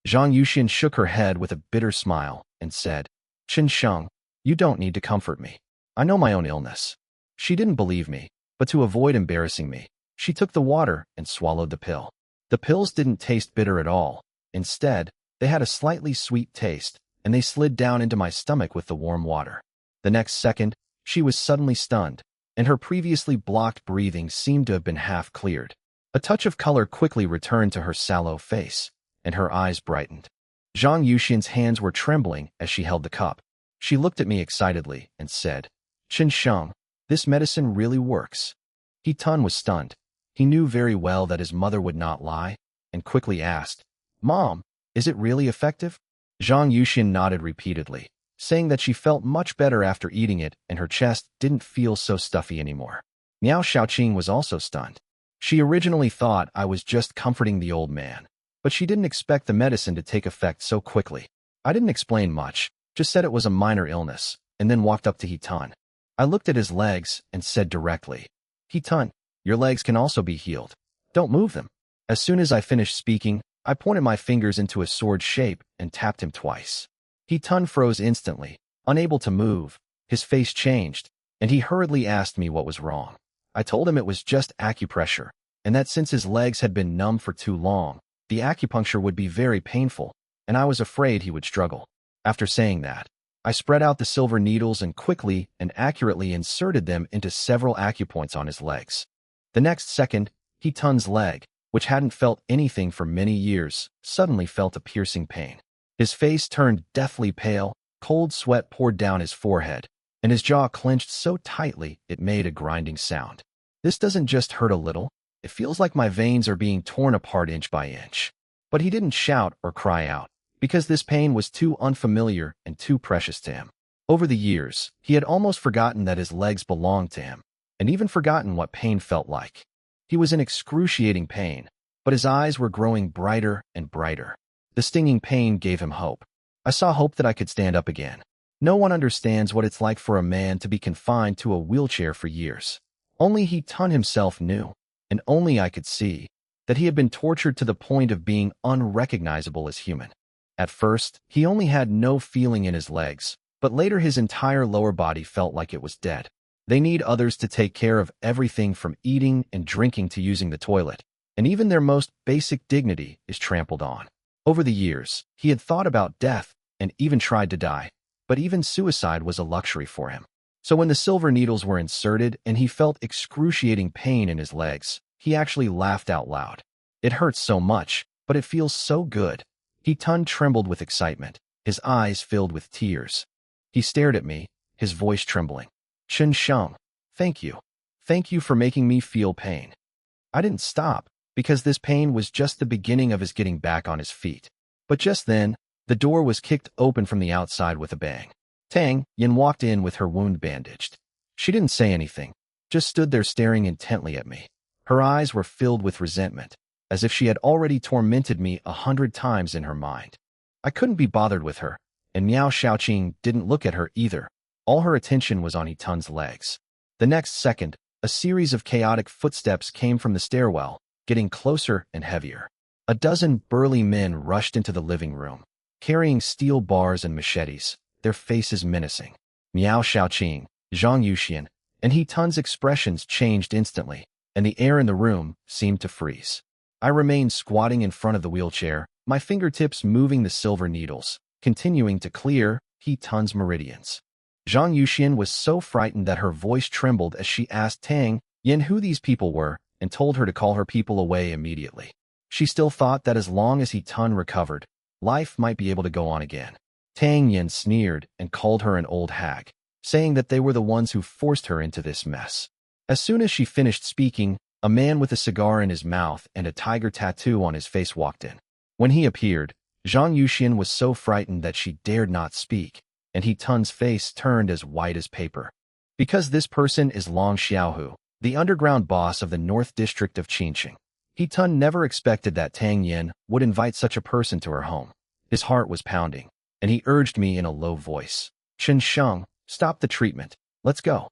Zhang Yuxian shook her head with a bitter smile and said, "Chen Sheng, you don't need to comfort me. I know my own illness." She didn't believe me, but to avoid embarrassing me, she took the water and swallowed the pill. The pills didn't taste bitter at all. Instead, they had a slightly sweet taste, and they slid down into my stomach with the warm water. The next second, she was suddenly stunned, and her previously blocked breathing seemed to have been half cleared. A touch of color quickly returned to her sallow face, and her eyes brightened. Zhang Yuxian's hands were trembling as she held the cup. She looked at me excitedly and said, "Chen Sheng, this medicine really works." He Tun was stunned. He knew very well that his mother would not lie, and quickly asked, "Mom, is it really effective?" Zhang Yuxian nodded repeatedly, saying that she felt much better after eating it and her chest didn't feel so stuffy anymore. Miao Xiaoqing was also stunned. She originally thought I was just comforting the old man, but she didn't expect the medicine to take effect so quickly. I didn't explain much, just said it was a minor illness, and then walked up to He Tun. I looked at his legs and said directly, "He Tun, your legs can also be healed. Don't move them." As soon as I finished speaking, I pointed my fingers into a sword shape and tapped him twice. He Tun froze instantly, unable to move. His face changed, and he hurriedly asked me what was wrong. I told him it was just acupressure, and that since his legs had been numb for too long, the acupuncture would be very painful, and I was afraid he would struggle. After saying that, I spread out the silver needles and quickly and accurately inserted them into several acupoints on his legs. The next second, He Tun's leg, which hadn't felt anything for many years, suddenly felt a piercing pain. His face turned deathly pale, cold sweat poured down his forehead, and his jaw clenched so tightly it made a grinding sound. This doesn't just hurt a little, it feels like my veins are being torn apart inch by inch. But he didn't shout or cry out, because this pain was too unfamiliar and too precious to him. Over the years, he had almost forgotten that his legs belonged to him, and even forgotten what pain felt like. He was in excruciating pain, but his eyes were growing brighter and brighter. The stinging pain gave him hope. I saw hope that I could stand up again. No one understands what it's like for a man to be confined to a wheelchair for years. Only He Tun himself knew, and only I could see, that he had been tortured to the point of being unrecognizable as human. At first, he only had no feeling in his legs, but later his entire lower body felt like it was dead. They need others to take care of everything from eating and drinking to using the toilet, and even their most basic dignity is trampled on. Over the years, he had thought about death and even tried to die, but even suicide was a luxury for him. So when the silver needles were inserted and he felt excruciating pain in his legs, he actually laughed out loud. It hurts so much, but it feels so good. He Tun trembled with excitement, his eyes filled with tears. He stared at me, his voice trembling. "Chen Sheng, thank you. Thank you for making me feel pain." I didn't stop, because this pain was just the beginning of his getting back on his feet. But just then, the door was kicked open from the outside with a bang. Tang Yin walked in with her wound bandaged. She didn't say anything, just stood there staring intently at me. Her eyes were filled with resentment, as if she had already tormented me 100 times in her mind. I couldn't be bothered with her, and Miao Xiaoqing didn't look at her either. All her attention was on He Tun's legs. The next second, a series of chaotic footsteps came from the stairwell, getting closer and heavier. A dozen burly men rushed into the living room, carrying steel bars and machetes, their faces menacing. Miao Xiaoqing, Zhang Yuxian, and He Tun's expressions changed instantly, and the air in the room seemed to freeze. I remained squatting in front of the wheelchair, my fingertips moving the silver needles, continuing to clear He Tun's meridians. Zhang Yuxian was so frightened that her voice trembled as she asked Tang Yin who these people were and told her to call her people away immediately. She still thought that as long as He Tun recovered, life might be able to go on again. Tang Yin sneered and called her an old hag, saying that they were the ones who forced her into this mess. As soon as she finished speaking, a man with a cigar in his mouth and a tiger tattoo on his face walked in. When he appeared, Zhang Yuxian was so frightened that she dared not speak, and He Tun's face turned as white as paper. Because this person is Long Xiaohu, the underground boss of the North District of Qinqing. He Tun never expected that Tang Yin would invite such a person to her home. His heart was pounding, and he urged me in a low voice. Chen Sheng, stop the treatment. Let's go.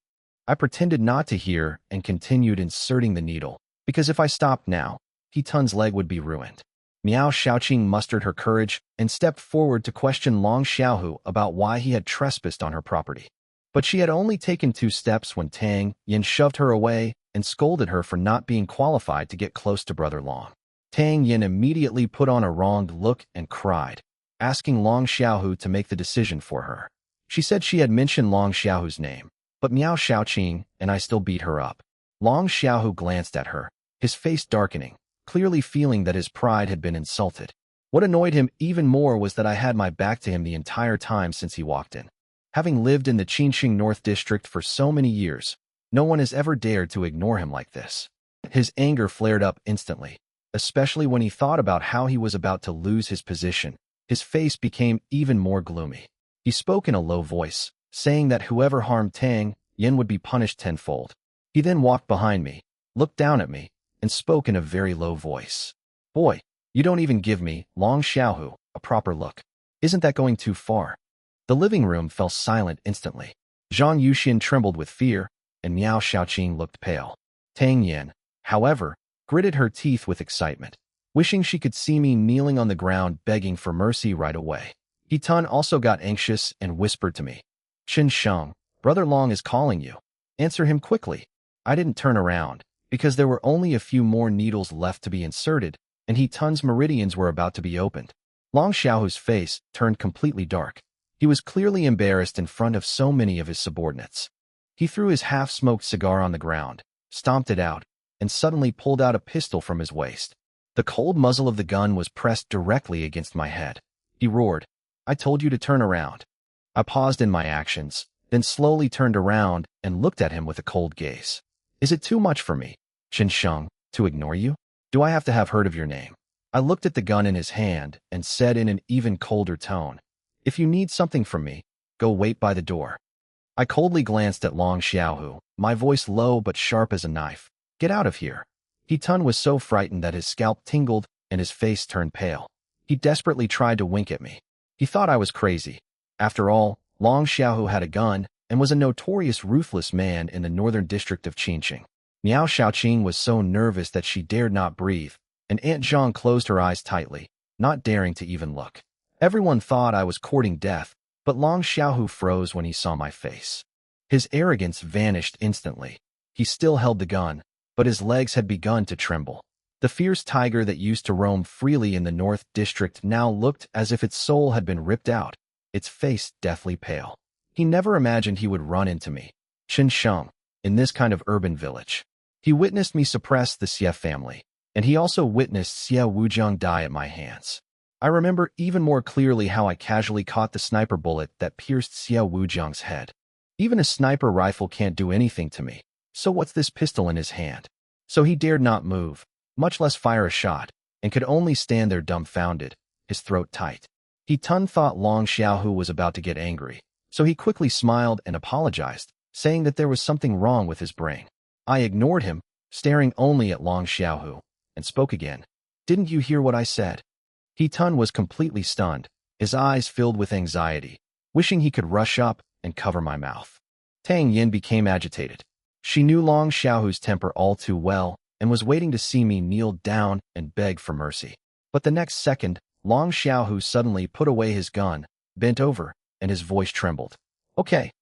I pretended not to hear and continued inserting the needle, because if I stopped now, He Tun's leg would be ruined. Miao Xiaoqing mustered her courage and stepped forward to question Long Xiaohu about why he had trespassed on her property. But she had only taken 2 steps when Tang Yin shoved her away and scolded her for not being qualified to get close to Brother Long. Tang Yin immediately put on a wronged look and cried, asking Long Xiaohu to make the decision for her. She said she had mentioned Long Xiaohu's name, but Miao Xiaoqing and I still beat her up. Long Xiaohu glanced at her, his face darkening, clearly feeling that his pride had been insulted. What annoyed him even more was that I had my back to him the entire time since he walked in. Having lived in the Qinqing North District for so many years, no one has ever dared to ignore him like this. His anger flared up instantly, especially when he thought about how he was about to lose his position. His face became even more gloomy. He spoke in a low voice, saying that whoever harmed Tang Yin would be punished tenfold. He then walked behind me, looked down at me, and spoke in a very low voice. Boy, you don't even give me, Long Xiaohu, a proper look. Isn't that going too far? The living room fell silent instantly. Zhang Yuxian trembled with fear, and Miao Xiaoqing looked pale. Tang Yin, however, gritted her teeth with excitement, wishing she could see me kneeling on the ground begging for mercy right away. He Tun also got anxious and whispered to me, Chen Sheng, Brother Long is calling you. Answer him quickly. I didn't turn around, because there were only a few more needles left to be inserted, and He Tun's meridians were about to be opened. Long Xiaohu's face turned completely dark. He was clearly embarrassed in front of so many of his subordinates. He threw his half-smoked cigar on the ground, stomped it out, and suddenly pulled out a pistol from his waist. The cold muzzle of the gun was pressed directly against my head. He roared, I told you to turn around. I paused in my actions, then slowly turned around and looked at him with a cold gaze. Is it too much for me, Chen Sheng, to ignore you? Do I have to have heard of your name? I looked at the gun in his hand and said in an even colder tone, if you need something from me, go wait by the door. I coldly glanced at Long Xiaohu, my voice low but sharp as a knife. Get out of here. He Tun was so frightened that his scalp tingled and his face turned pale. He desperately tried to wink at me. He thought I was crazy. After all, Long Xiaohu had a gun and was a notorious ruthless man in the northern district of Qinqing. Miao Xiaoqing was so nervous that she dared not breathe, and Aunt Zhang closed her eyes tightly, not daring to even look. Everyone thought I was courting death, but Long Xiaohu froze when he saw my face. His arrogance vanished instantly. He still held the gun, but his legs had begun to tremble. The fierce tiger that used to roam freely in the North District now looked as if its soul had been ripped out, its face deathly pale. He never imagined he would run into me, Chen Sheng, in this kind of urban village. He witnessed me suppress the Xie family, and he also witnessed Xie Wujiang die at my hands. I remember even more clearly how I casually caught the sniper bullet that pierced Xie Wujiang's head. Even a sniper rifle can't do anything to me, so what's this pistol in his hand? So he dared not move, much less fire a shot, and could only stand there dumbfounded, his throat tight. He Tun thought Long Xiaohu was about to get angry, so he quickly smiled and apologized, saying that there was something wrong with his brain. I ignored him, staring only at Long Xiaohu, and spoke again. Didn't you hear what I said? He Tun was completely stunned, his eyes filled with anxiety, wishing he could rush up and cover my mouth. Tang Yin became agitated. She knew Long Xiaohu's temper all too well and was waiting to see me kneel down and beg for mercy. But the next second, Long Xiaohu suddenly put away his gun, bent over, and his voice trembled. Okay,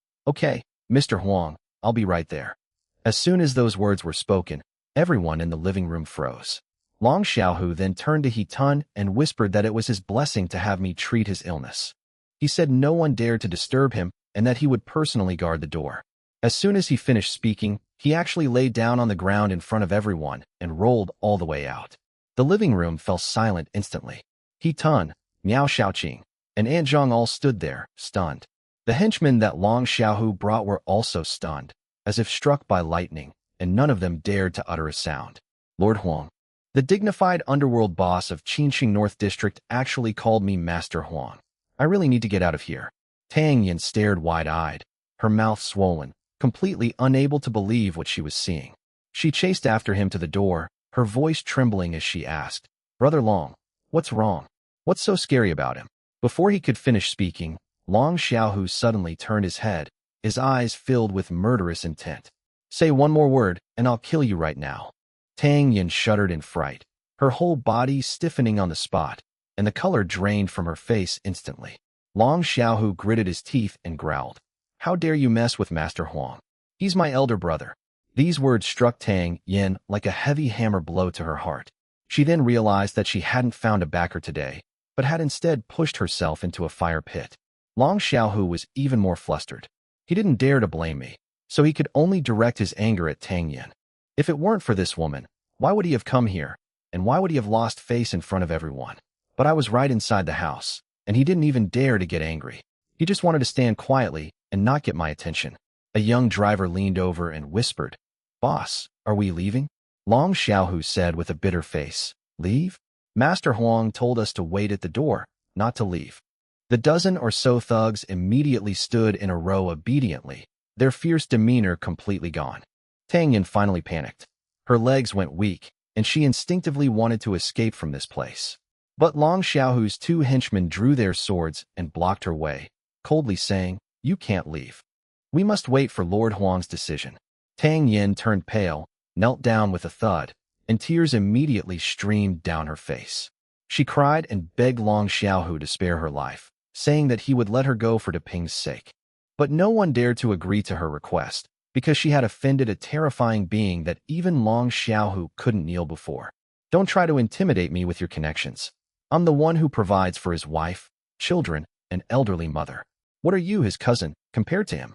Mr. Huang, I'll be right there. As soon as those words were spoken, everyone in the living room froze. Long Xiaohu then turned to He Tun and whispered that it was his blessing to have me treat his illness. He said no one dared to disturb him and that he would personally guard the door. As soon as he finished speaking, he actually lay down on the ground in front of everyone and rolled all the way out. The living room fell silent instantly. He Tun, Miao Xiaoqing, and Anzhong all stood there, stunned. The henchmen that Long Xiaohu brought were also stunned, as if struck by lightning, and none of them dared to utter a sound. Lord Huang, the dignified underworld boss of Qinqing North District, actually called me Master Huang. I really need to get out of here. Tang Yin stared wide-eyed, her mouth swollen, completely unable to believe what she was seeing. She chased after him to the door, her voice trembling as she asked, Brother Long, what's wrong? What's so scary about him? Before he could finish speaking, Long Xiaohu suddenly turned his head, his eyes filled with murderous intent. Say one more word, and I'll kill you right now. Tang Yin shuddered in fright, her whole body stiffening on the spot, and the color drained from her face instantly. Long Xiaohu gritted his teeth and growled, How dare you mess with Master Huang? He's my elder brother. These words struck Tang Yin like a heavy hammer blow to her heart. She then realized that she hadn't found a backer today, but had instead pushed herself into a fire pit. Long Xiaohu was even more flustered. He didn't dare to blame me, so he could only direct his anger at Tang Yin. If it weren't for this woman, why would he have come here, and why would he have lost face in front of everyone? But I was right inside the house, and he didn't even dare to get angry. He just wanted to stand quietly and not get my attention. A young driver leaned over and whispered, Boss, are we leaving? Long Xiaohu said with a bitter face, Leave? Master Huang told us to wait at the door, not to leave. The dozen or so thugs immediately stood in a row obediently, their fierce demeanor completely gone. Tang Yin finally panicked. Her legs went weak, and she instinctively wanted to escape from this place. But Long Xiaohu's two henchmen drew their swords and blocked her way, coldly saying, You can't leave. We must wait for Lord Huang's decision. Tang Yin turned pale, knelt down with a thud, and tears immediately streamed down her face. She cried and begged Long Xiaohu to spare her life, saying that he would let her go for Deping's sake. But no one dared to agree to her request, because she had offended a terrifying being that even Long Xiaohu couldn't kneel before. Don't try to intimidate me with your connections. I'm the one who provides for his wife, children, and elderly mother. What are you, his cousin, compared to him?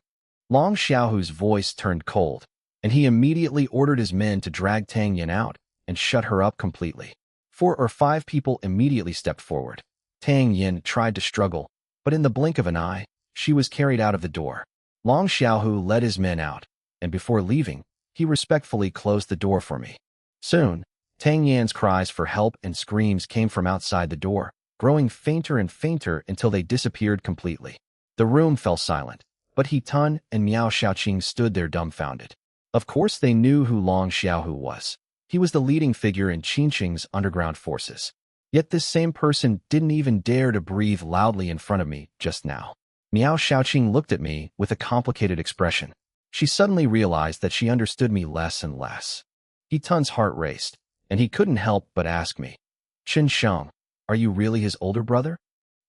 Long Xiaohu's voice turned cold, and he immediately ordered his men to drag Tang Yin out and shut her up completely. 4 or 5 people immediately stepped forward. Tang Yin tried to struggle, but in the blink of an eye, she was carried out of the door. Long Xiaohu led his men out, and before leaving, he respectfully closed the door for me. Soon, Tang Yin's cries for help and screams came from outside the door, growing fainter and fainter until they disappeared completely. The room fell silent, but He Tun and Miao Xiaoqing stood there dumbfounded. Of course they knew who Long Xiaohu was. He was the leading figure in Qinqing's underground forces. Yet this same person didn't even dare to breathe loudly in front of me just now. Miao Xiaoqing looked at me with a complicated expression. She suddenly realized that she understood me less and less. He Tun's heart raced, and he couldn't help but ask me, Qin Sheng, are you really his older brother?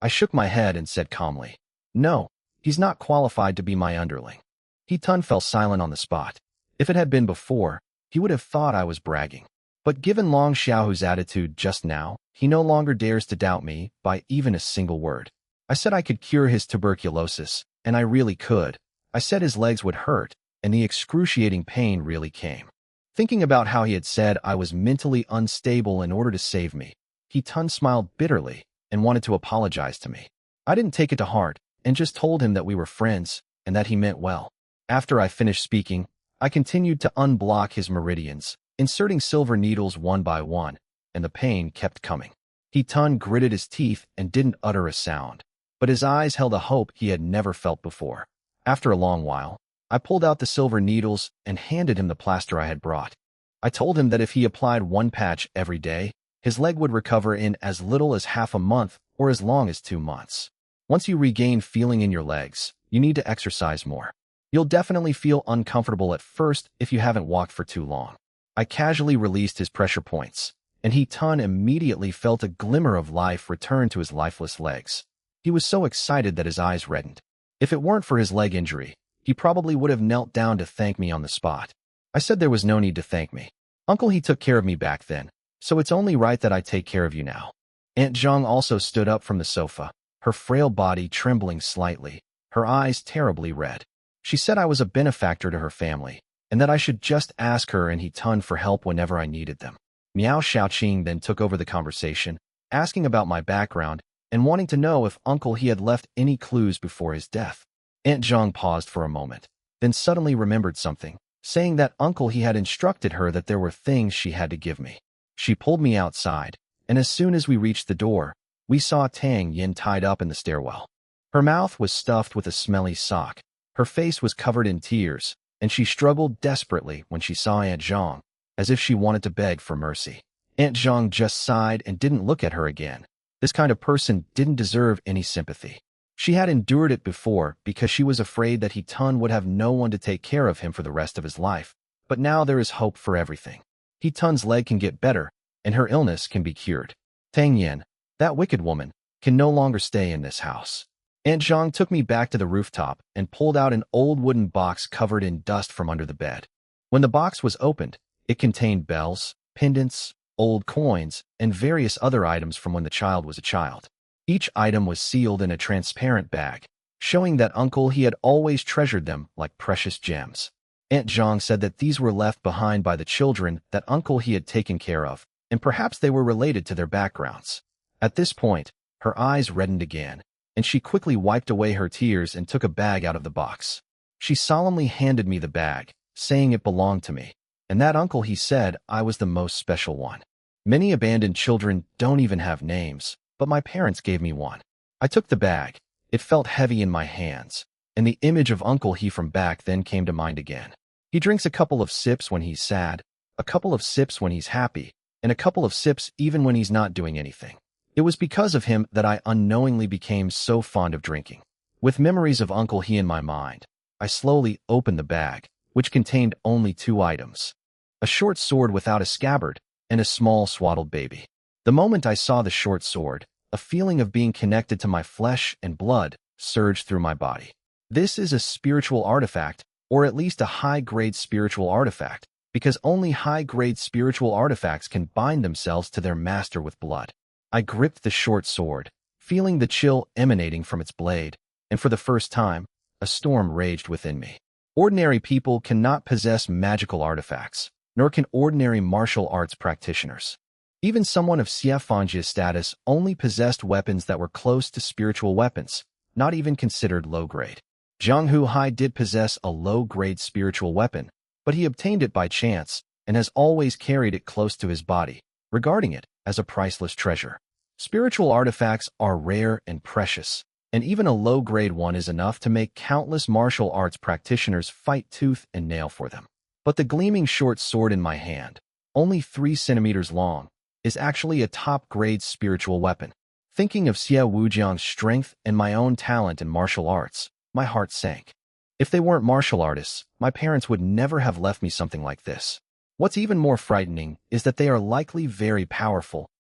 I shook my head and said calmly, No, he's not qualified to be my underling. He Tun fell silent on the spot. If it had been before, he would have thought I was bragging. But given Long Xiaohu's attitude just now, he no longer dares to doubt me by even a single word. I said I could cure his tuberculosis, and I really could. I said his legs would hurt, and the excruciating pain really came. Thinking about how he had said I was mentally unstable in order to save me, He Tun smiled bitterly and wanted to apologize to me. I didn't take it to heart and just told him that we were friends and that he meant well. After I finished speaking, I continued to unblock his meridians, inserting silver needles one by one, and the pain kept coming. He Tun gritted his teeth and didn't utter a sound, but his eyes held a hope he had never felt before. After a long while, I pulled out the silver needles and handed him the plaster I had brought. I told him that if he applied one patch every day, his leg would recover in as little as half a month or as long as 2 months. Once you regain feeling in your legs, You need to exercise more. You'll definitely feel uncomfortable at first if you haven't walked for too long. I casually released his pressure points, and He-tun immediately felt a glimmer of life return to his lifeless legs. He was so excited that his eyes reddened. If it weren't for his leg injury, he probably would have knelt down to thank me on the spot. I said there was no need to thank me. Uncle He took care of me back then, so it's only right that I take care of you now. Aunt Zhang also stood up from the sofa, her frail body trembling slightly, her eyes terribly red. She said I was a benefactor to her family, and that I should just ask her and He-tun for help whenever I needed them. Miao Shaoqing then took over the conversation, asking about my background and wanting to know if Uncle He had left any clues before his death. Aunt Zhang paused for a moment, then suddenly remembered something, saying that Uncle He had instructed her that there were things she had to give me. She pulled me outside, and as soon as we reached the door, we saw Tang Yin tied up in the stairwell. Her mouth was stuffed with a smelly sock, her face was covered in tears, and she struggled desperately when she saw Aunt Zhang, as if she wanted to beg for mercy. Aunt Zhang just sighed and didn't look at her again. This kind of person didn't deserve any sympathy. She had endured it before because she was afraid that He-tun would have no one to take care of him for the rest of his life. But now there is hope for everything. He-tun's leg can get better, and her illness can be cured. Tang Yin, that wicked woman, can no longer stay in this house. Aunt Zhang took me back to the rooftop and pulled out an old wooden box covered in dust from under the bed. When the box was opened, it contained bells, pendants, old coins, and various other items from when the child was a child. Each item was sealed in a transparent bag, showing that Uncle He had always treasured them like precious gems. Aunt Zhang said that these were left behind by the children that Uncle He had taken care of, and perhaps they were related to their backgrounds. At this point, her eyes reddened again, and she quickly wiped away her tears and took a bag out of the box. She solemnly handed me the bag, saying it belonged to me, and that Uncle He said I was the most special one. Many abandoned children don't even have names, but my parents gave me one. I took the bag. It felt heavy in my hands, and the image of Uncle He from back then came to mind again. He drinks a couple of sips when he's sad, a couple of sips when he's happy, and a couple of sips even when he's not doing anything. It was because of him that I unknowingly became so fond of drinking. With memories of Uncle He in my mind, I slowly opened the bag, which contained only 2 items: a short sword without a scabbard and a small swaddled baby. The moment I saw the short sword, a feeling of being connected to my flesh and blood surged through my body. This is a spiritual artifact, or at least a high-grade spiritual artifact, because only high-grade spiritual artifacts can bind themselves to their master with blood. I gripped the short sword, feeling the chill emanating from its blade, and for the first time, a storm raged within me. Ordinary people cannot possess magical artifacts, nor can ordinary martial arts practitioners. Even someone of Xie Fangjia's status only possessed weapons that were close to spiritual weapons, not even considered low-grade. Zhang Huhai did possess a low-grade spiritual weapon, but he obtained it by chance and has always carried it close to his body, regarding it as a priceless treasure. Spiritual artifacts are rare and precious, and even a low-grade one is enough to make countless martial arts practitioners fight tooth and nail for them. But the gleaming short sword in my hand, only 3 centimeters long, is actually a top-grade spiritual weapon. Thinking of Xie Wujiang's strength and my own talent in martial arts, my heart sank. If they weren't martial artists, my parents would never have left me something like this. What's even more frightening is that they are likely very powerful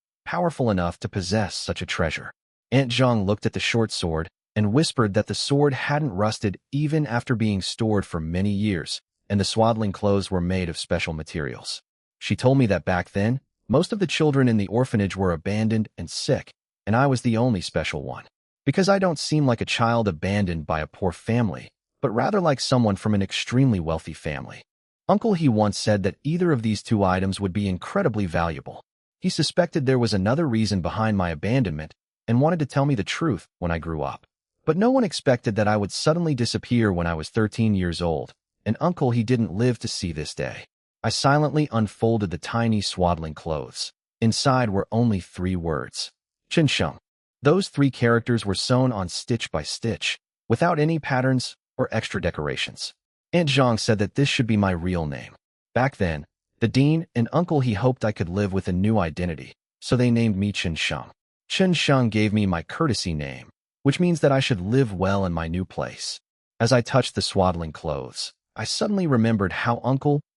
enough to possess such a treasure. Aunt Zhang looked at the short sword and whispered that the sword hadn't rusted even after being stored for many years, and the swaddling clothes were made of special materials. She told me that back then, most of the children in the orphanage were abandoned and sick, and I was the only special one. Because I don't seem like a child abandoned by a poor family, but rather like someone from an extremely wealthy family. Uncle He once said that either of these 2 items would be incredibly valuable. He suspected there was another reason behind my abandonment and wanted to tell me the truth when I grew up. But no one expected that I would suddenly disappear when I was 13 years old, and Uncle He didn't live to see this day. I silently unfolded the tiny swaddling clothes. Inside were only 3 words: Chen Sheng. Those 3 characters were sewn on stitch by stitch, without any patterns or extra decorations. Aunt Zhang said that this should be my real name. Back then, the dean and Uncle He hoped I could live with a new identity, so they named me Chen Sheng. Chen Sheng gave me my courtesy name, which means that I should live well in my new place. As I touched the swaddling clothes, I suddenly remembered how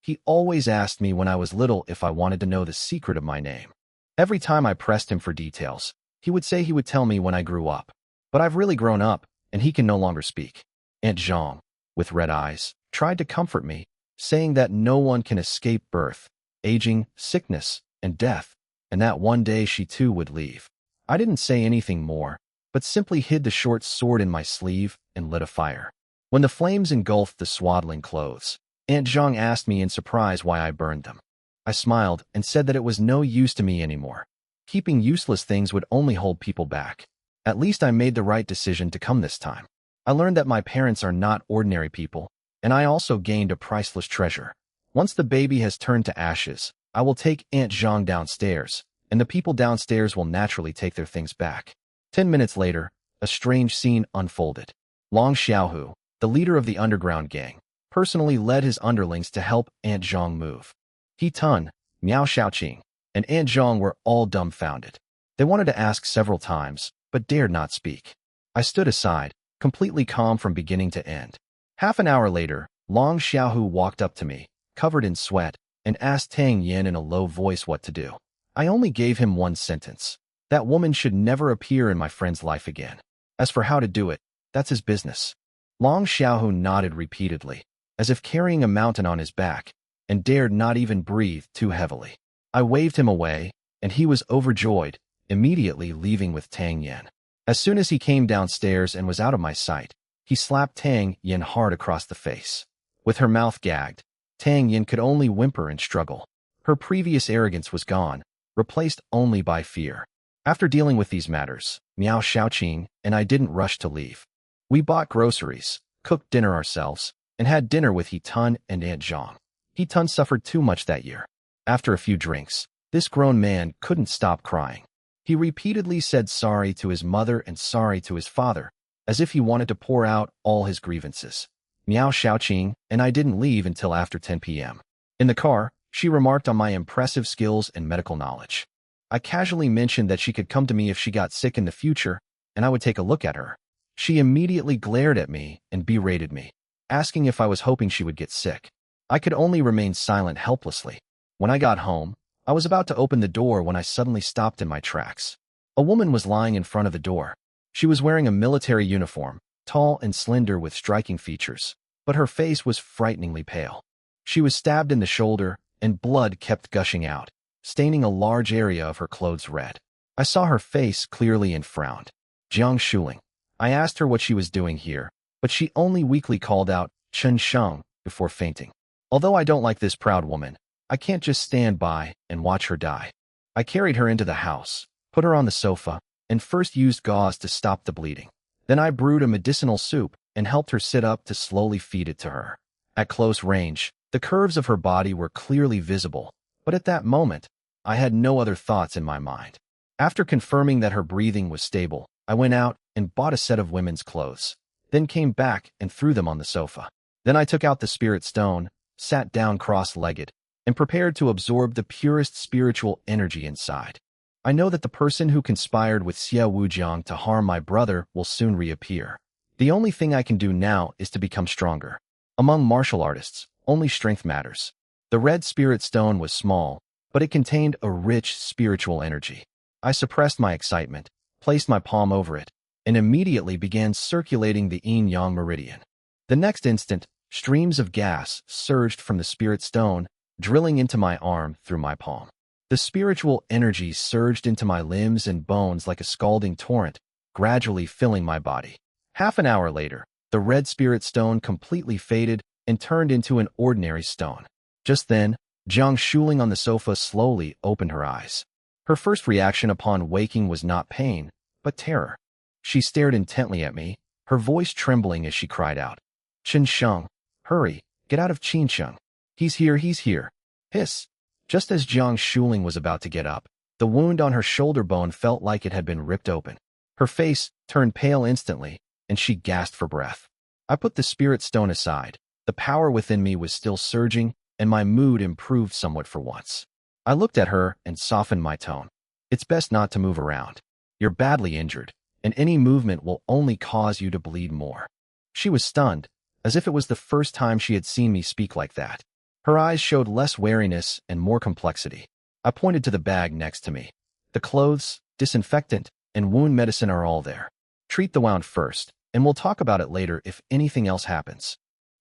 he always asked me when I was little if I wanted to know the secret of my name. Every time I pressed him for details, he would say he would tell me when I grew up. But I've really grown up, and he can no longer speak. Aunt Zhang, with red eyes, tried to comfort me, saying that no one can escape birth, aging, sickness, and death, and that one day she too would leave. I didn't say anything more, but simply hid the short sword in my sleeve and lit a fire. When the flames engulfed the swaddling clothes, Aunt Zhang asked me in surprise why I burned them. I smiled and said that it was no use to me anymore. Keeping useless things would only hold people back. At least I made the right decision to come this time. I learned that my parents are not ordinary people, and I also gained a priceless treasure. Once the baby has turned to ashes, I will take Aunt Zhang downstairs, and the people downstairs will naturally take their things back. 10 minutes later, a strange scene unfolded. Long Xiaohu, the leader of the underground gang, personally led his underlings to help Aunt Zhang move. He Tun, Miao Xiaoqing, and Aunt Zhang were all dumbfounded. They wanted to ask several times, but dared not speak. I stood aside, completely calm from beginning to end. Half an hour later, Long Xiaohu walked up to me, covered in sweat, and asked Tang Yin in a low voice what to do. I only gave him one sentence. That woman should never appear in my friend's life again. As for how to do it, that's his business. Long Xiaohu nodded repeatedly, as if carrying a mountain on his back, and dared not even breathe too heavily. I waved him away, and he was overjoyed, immediately leaving with Tang Yin. As soon as he came downstairs and was out of my sight, he slapped Tang Yin hard across the face. With her mouth gagged, Tang Yin could only whimper and struggle. Her previous arrogance was gone, replaced only by fear. After dealing with these matters, Miao Xiaoqing and I didn't rush to leave. We bought groceries, cooked dinner ourselves, and had dinner with He Tun and Aunt Zhang. He Tun suffered too much that year. After a few drinks, this grown man couldn't stop crying. He repeatedly said sorry to his mother and sorry to his father, as if he wanted to pour out all his grievances. Miao Xiaoqing and I didn't leave until after 10 p.m. In the car, she remarked on my impressive skills and medical knowledge. I casually mentioned that she could come to me if she got sick in the future, and I would take a look at her. She immediately glared at me and berated me, asking if I was hoping she would get sick. I could only remain silent helplessly. When I got home, I was about to open the door when I suddenly stopped in my tracks. A woman was lying in front of the door. She was wearing a military uniform, tall and slender with striking features, but her face was frighteningly pale. She was stabbed in the shoulder, and blood kept gushing out, staining a large area of her clothes red. I saw her face clearly and frowned. Jiang Shuling. I asked her what she was doing here, but she only weakly called out, Chen Sheng, before fainting. Although I don't like this proud woman, I can't just stand by and watch her die. I carried her into the house, put her on the sofa, and first used gauze to stop the bleeding. Then I brewed a medicinal soup and helped her sit up to slowly feed it to her. At close range, the curves of her body were clearly visible, but at that moment, I had no other thoughts in my mind. After confirming that her breathing was stable, I went out and bought a set of women's clothes, then came back and threw them on the sofa. Then I took out the spirit stone, sat down cross-legged, and prepared to absorb the purest spiritual energy inside. I know that the person who conspired with Xia Wujiang to harm my brother will soon reappear. The only thing I can do now is to become stronger. Among martial artists, only strength matters. The red spirit stone was small, but it contained a rich spiritual energy. I suppressed my excitement, placed my palm over it, and immediately began circulating the yin-yang meridian. The next instant, streams of gas surged from the spirit stone, drilling into my arm through my palm. The spiritual energy surged into my limbs and bones like a scalding torrent, gradually filling my body. Half an hour later, the red spirit stone completely faded and turned into an ordinary stone. Just then, Jiang Shuling on the sofa slowly opened her eyes. Her first reaction upon waking was not pain, but terror. She stared intently at me, her voice trembling as she cried out, Chen Sheng, hurry, get out of Qin Sheng. He's here, he's here. Hiss. Just as Jiang Shuling was about to get up, the wound on her shoulder bone felt like it had been ripped open. Her face turned pale instantly, and she gasped for breath. I put the spirit stone aside. The power within me was still surging, and my mood improved somewhat for once. I looked at her and softened my tone. It's best not to move around. You're badly injured, and any movement will only cause you to bleed more. She was stunned, as if it was the first time she had seen me speak like that. Her eyes showed less wariness and more complexity. I pointed to the bag next to me. The clothes, disinfectant, and wound medicine are all there. Treat the wound first, and we'll talk about it later if anything else happens.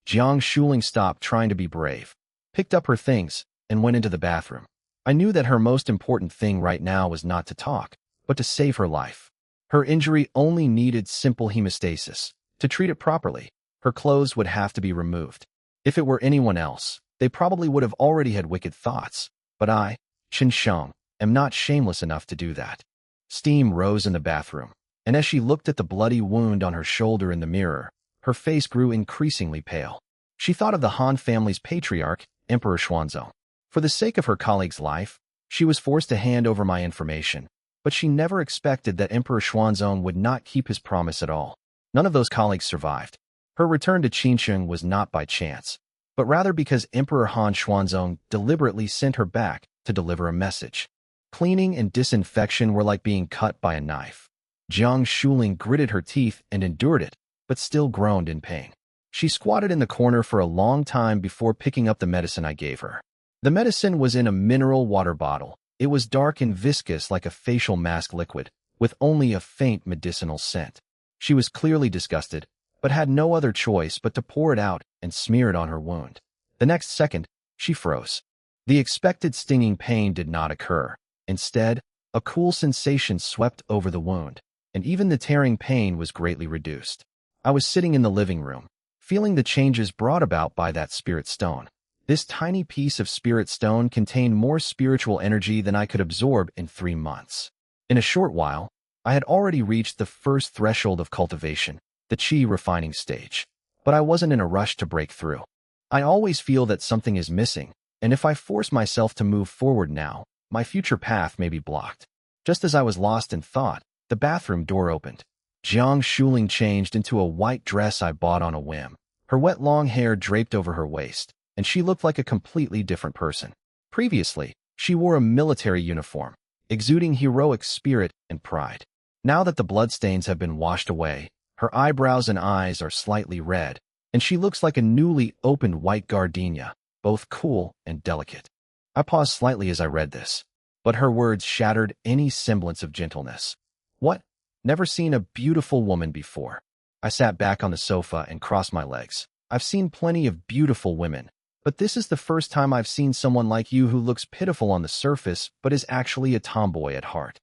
Jiang Shuling stopped trying to be brave, picked up her things, and went into the bathroom. I knew that her most important thing right now was not to talk, but to save her life. Her injury only needed simple hemostasis. To treat it properly, her clothes would have to be removed. If it were anyone else, they probably would have already had wicked thoughts. But I, Qin Sheng, am not shameless enough to do that. Steam rose in the bathroom, and as she looked at the bloody wound on her shoulder in the mirror, her face grew increasingly pale. She thought of the Han family's patriarch, Emperor Xuanzong. For the sake of her colleague's life, she was forced to hand over my information, but she never expected that Emperor Xuanzong would not keep his promise at all. None of those colleagues survived. Her return to Qinsheng was not by chance, but rather because Emperor Han Xuanzong deliberately sent her back to deliver a message. Cleaning and disinfection were like being cut by a knife. Jiang Shuling gritted her teeth and endured it, but still groaned in pain. She squatted in the corner for a long time before picking up the medicine I gave her. The medicine was in a mineral water bottle. It was dark and viscous like a facial mask liquid, with only a faint medicinal scent. She was clearly disgusted, but had no other choice but to pour it out and smear it on her wound. The next second, she froze. The expected stinging pain did not occur. Instead, a cool sensation swept over the wound, and even the tearing pain was greatly reduced. I was sitting in the living room, feeling the changes brought about by that spirit stone. This tiny piece of spirit stone contained more spiritual energy than I could absorb in 3 months. In a short while, I had already reached the first threshold of cultivation, the qi refining stage. But I wasn't in a rush to break through. I always feel that something is missing, and if I force myself to move forward now, my future path may be blocked. Just as I was lost in thought, the bathroom door opened. Jiang Shuling changed into a white dress I bought on a whim. Her wet long hair draped over her waist, and she looked like a completely different person. Previously, she wore a military uniform, exuding heroic spirit and pride. Now that the bloodstains have been washed away, her eyebrows and eyes are slightly red, and she looks like a newly opened white gardenia, both cool and delicate. I paused slightly as I read this, but her words shattered any semblance of gentleness. What? Never seen a beautiful woman before. I sat back on the sofa and crossed my legs. I've seen plenty of beautiful women, but this is the first time I've seen someone like you who looks pitiful on the surface but is actually a tomboy at heart.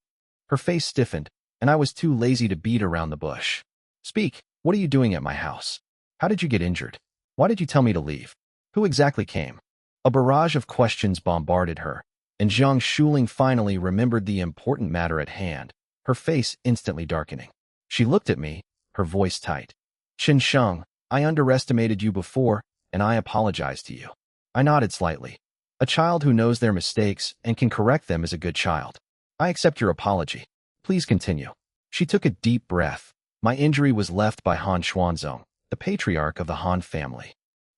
Her face stiffened, and I was too lazy to beat around the bush. Speak, what are you doing at my house? How did you get injured? Why did you tell me to leave? Who exactly came? A barrage of questions bombarded her, and Jiang Shuling finally remembered the important matter at hand, her face instantly darkening. She looked at me, her voice tight. Qin Sheng, I underestimated you before, and I apologize to you. I nodded slightly. A child who knows their mistakes and can correct them is a good child. I accept your apology. Please continue. She took a deep breath. My injury was left by Han Xuanzong, the patriarch of the Han family.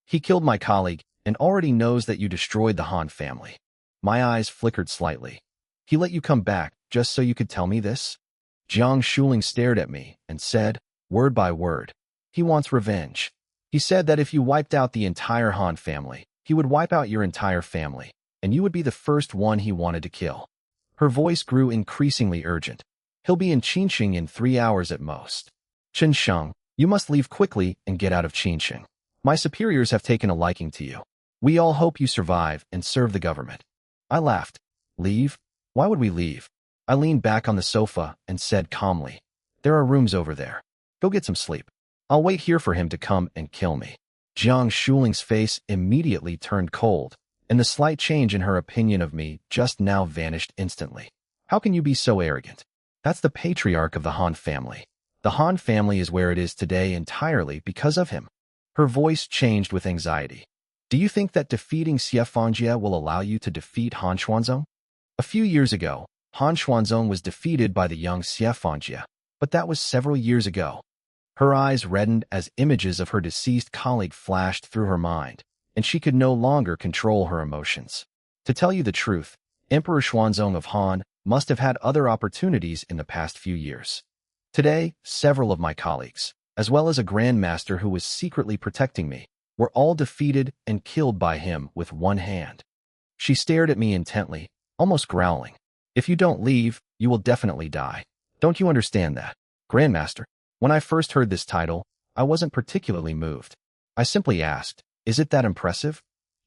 He killed my colleague and already knows that you destroyed the Han family. My eyes flickered slightly. He let you come back just so you could tell me this? Jiang Shuling stared at me and said, word by word, he wants revenge. He said that if you wiped out the entire Han family, he would wipe out your entire family, and you would be the first one he wanted to kill. Her voice grew increasingly urgent. He'll be in Qinsheng in 3 hours at most. Qin Sheng, you must leave quickly and get out of Qinsheng. My superiors have taken a liking to you. We all hope you survive and serve the government. I laughed. Leave? Why would we leave? I leaned back on the sofa and said calmly, there are rooms over there. Go get some sleep. I'll wait here for him to come and kill me. Jiang Shuling's face immediately turned cold, and the slight change in her opinion of me just now vanished instantly. How can you be so arrogant? That's the patriarch of the Han family. The Han family is where it is today entirely because of him. Her voice changed with anxiety. Do you think that defeating Xie Fangjie will allow you to defeat Han Xuanzong? A few years ago, Han Xuanzong was defeated by the young Xie Fangjie, but that was several years ago. Her eyes reddened as images of her deceased colleague flashed through her mind, and she could no longer control her emotions. To tell you the truth, Emperor Xuanzong of Han must have had other opportunities in the past few years. Today, several of my colleagues, as well as a grandmaster who was secretly protecting me, were all defeated and killed by him with one hand. She stared at me intently, almost growling. If you don't leave, you will definitely die. Don't you understand that? Grandmaster. When I first heard this title, I wasn't particularly moved. I simply asked, is it that impressive?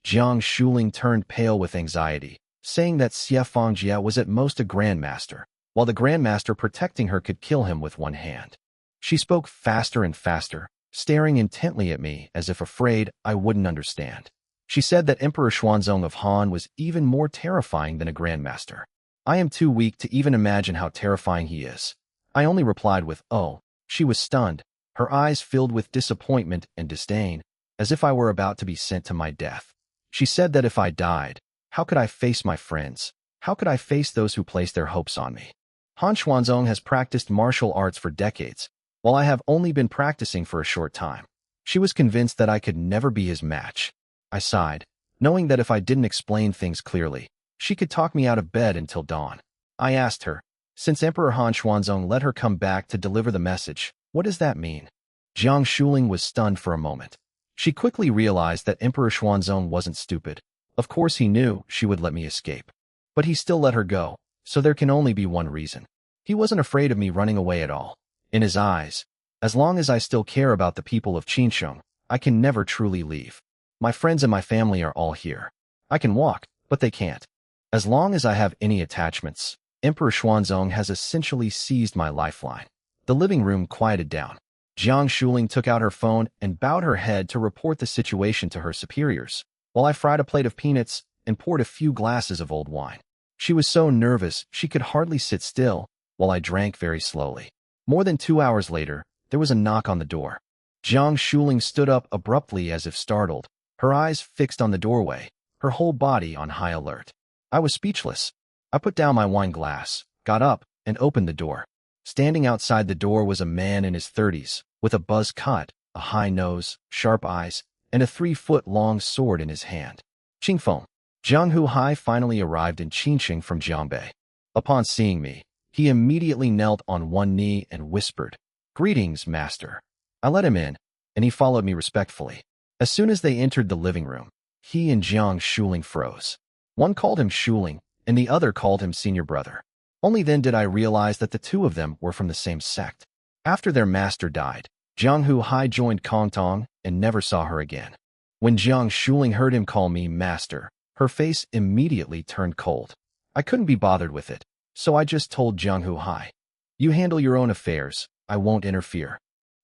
Jiang Shuling turned pale with anxiety, saying that Xie Fengjie was at most a grandmaster, while the grandmaster protecting her could kill him with one hand. She spoke faster and faster, staring intently at me as if afraid I wouldn't understand. She said that Emperor Xuanzong of Han was even more terrifying than a grandmaster. I am too weak to even imagine how terrifying he is. I only replied with, oh. She was stunned, her eyes filled with disappointment and disdain, as if I were about to be sent to my death. She said that if I died, how could I face my friends? How could I face those who placed their hopes on me? Han Xuanzong has practiced martial arts for decades, while I have only been practicing for a short time. She was convinced that I could never be his match. I sighed, knowing that if I didn't explain things clearly, she could talk me out of bed until dawn. I asked her, since Emperor Han Xuanzong let her come back to deliver the message, what does that mean? Jiang Shuling was stunned for a moment. She quickly realized that Emperor Xuanzong wasn't stupid. Of course he knew she would let me escape. But he still let her go, so there can only be one reason. He wasn't afraid of me running away at all. In his eyes, as long as I still care about the people of Qinsheng, I can never truly leave. My friends and my family are all here. I can walk, but they can't. As long as I have any attachments, Emperor Xuanzong has essentially seized my lifeline. The living room quieted down. Jiang Shuling took out her phone and bowed her head to report the situation to her superiors, while I fried a plate of peanuts and poured a few glasses of old wine. She was so nervous she could hardly sit still, while I drank very slowly. More than 2 hours later, there was a knock on the door. Jiang Shuling stood up abruptly as if startled, her eyes fixed on the doorway, her whole body on high alert. I was speechless. I put down my wine glass, got up, and opened the door. Standing outside the door was a man in his 30s, with a buzz cut, a high nose, sharp eyes, and a 3-foot-long sword in his hand. Qingfeng. Zhang Huhai finally arrived in Qinsheng from Jiangbei. Upon seeing me, he immediately knelt on one knee and whispered, "Greetings, master." I let him in, and he followed me respectfully. As soon as they entered the living room, he and Jiang Shuling froze. One called him Shuling, and the other called him senior brother. Only then did I realize that the two of them were from the same sect. After their master died, Jiang Huhai joined Kong Tong and never saw her again. When Jiang Shuling heard him call me master, her face immediately turned cold. I couldn't be bothered with it, so I just told Jiang Huhai, "You handle your own affairs, I won't interfere."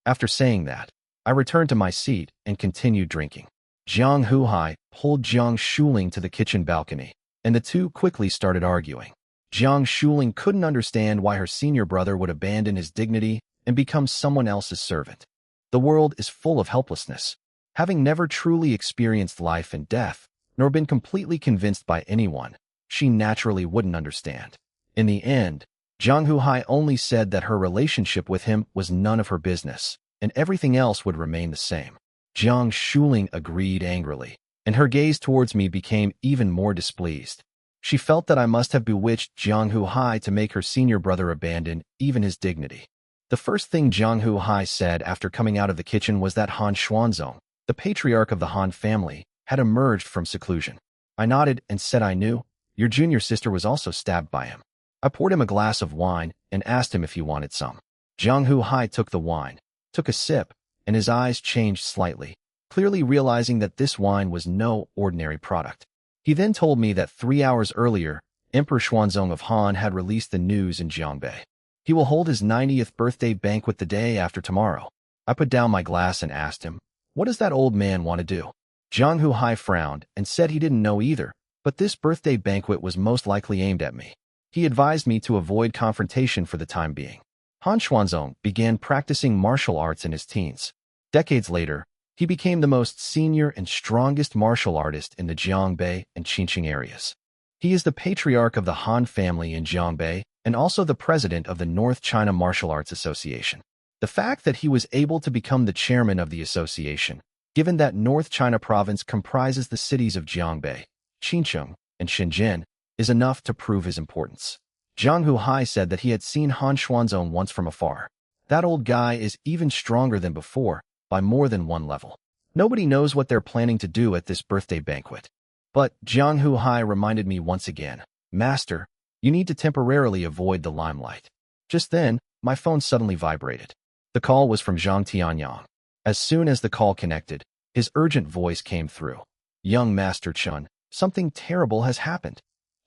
After saying that, I returned to my seat and continued drinking. Jiang Huhai pulled Jiang Shuling to the kitchen balcony, and the two quickly started arguing. Jiang Shuling couldn't understand why her senior brother would abandon his dignity and become someone else's servant. The world is full of helplessness. Having never truly experienced life and death, nor been completely convinced by anyone, she naturally wouldn't understand. In the end, Jiang Huhai only said that her relationship with him was none of her business, and everything else would remain the same. Jiang Shuling agreed angrily, and her gaze towards me became even more displeased. She felt that I must have bewitched Jiang Huhai to make her senior brother abandon even his dignity. The first thing Jiang Huhai said after coming out of the kitchen was that Han Xuanzong, the patriarch of the Han family, had emerged from seclusion. I nodded and said I knew. Your junior sister was also stabbed by him. I poured him a glass of wine and asked him if he wanted some. Jiang Huhai took the wine, took a sip, and his eyes changed slightly, clearly realizing that this wine was no ordinary product. He then told me that 3 hours earlier, Emperor Xuanzong of Han had released the news in Jiangbei. He will hold his 90th birthday banquet the day after tomorrow. I put down my glass and asked him, "What does that old man want to do?" Jiang Huhai frowned and said he didn't know either, but this birthday banquet was most likely aimed at me. He advised me to avoid confrontation for the time being. Han Xuanzong began practicing martial arts in his teens. Decades later, he became the most senior and strongest martial artist in the Jiangbei and Qinsheng areas. He is the patriarch of the Han family in Jiangbei and also the president of the North China Martial Arts Association. The fact that he was able to become the chairman of the association, given that North China province comprises the cities of Jiangbei, Qinsheng, and Shenzhen, is enough to prove his importance. Jiang Huhai said that he had seen Han Xuanzong once from afar. That old guy is even stronger than before, by more than one level. Nobody knows what they're planning to do at this birthday banquet. But Jiang Huhai reminded me once again, Master, you need to temporarily avoid the limelight. Just then, my phone suddenly vibrated. The call was from Zhang Tianyang. As soon as the call connected, his urgent voice came through. Young Master Chun, something terrible has happened.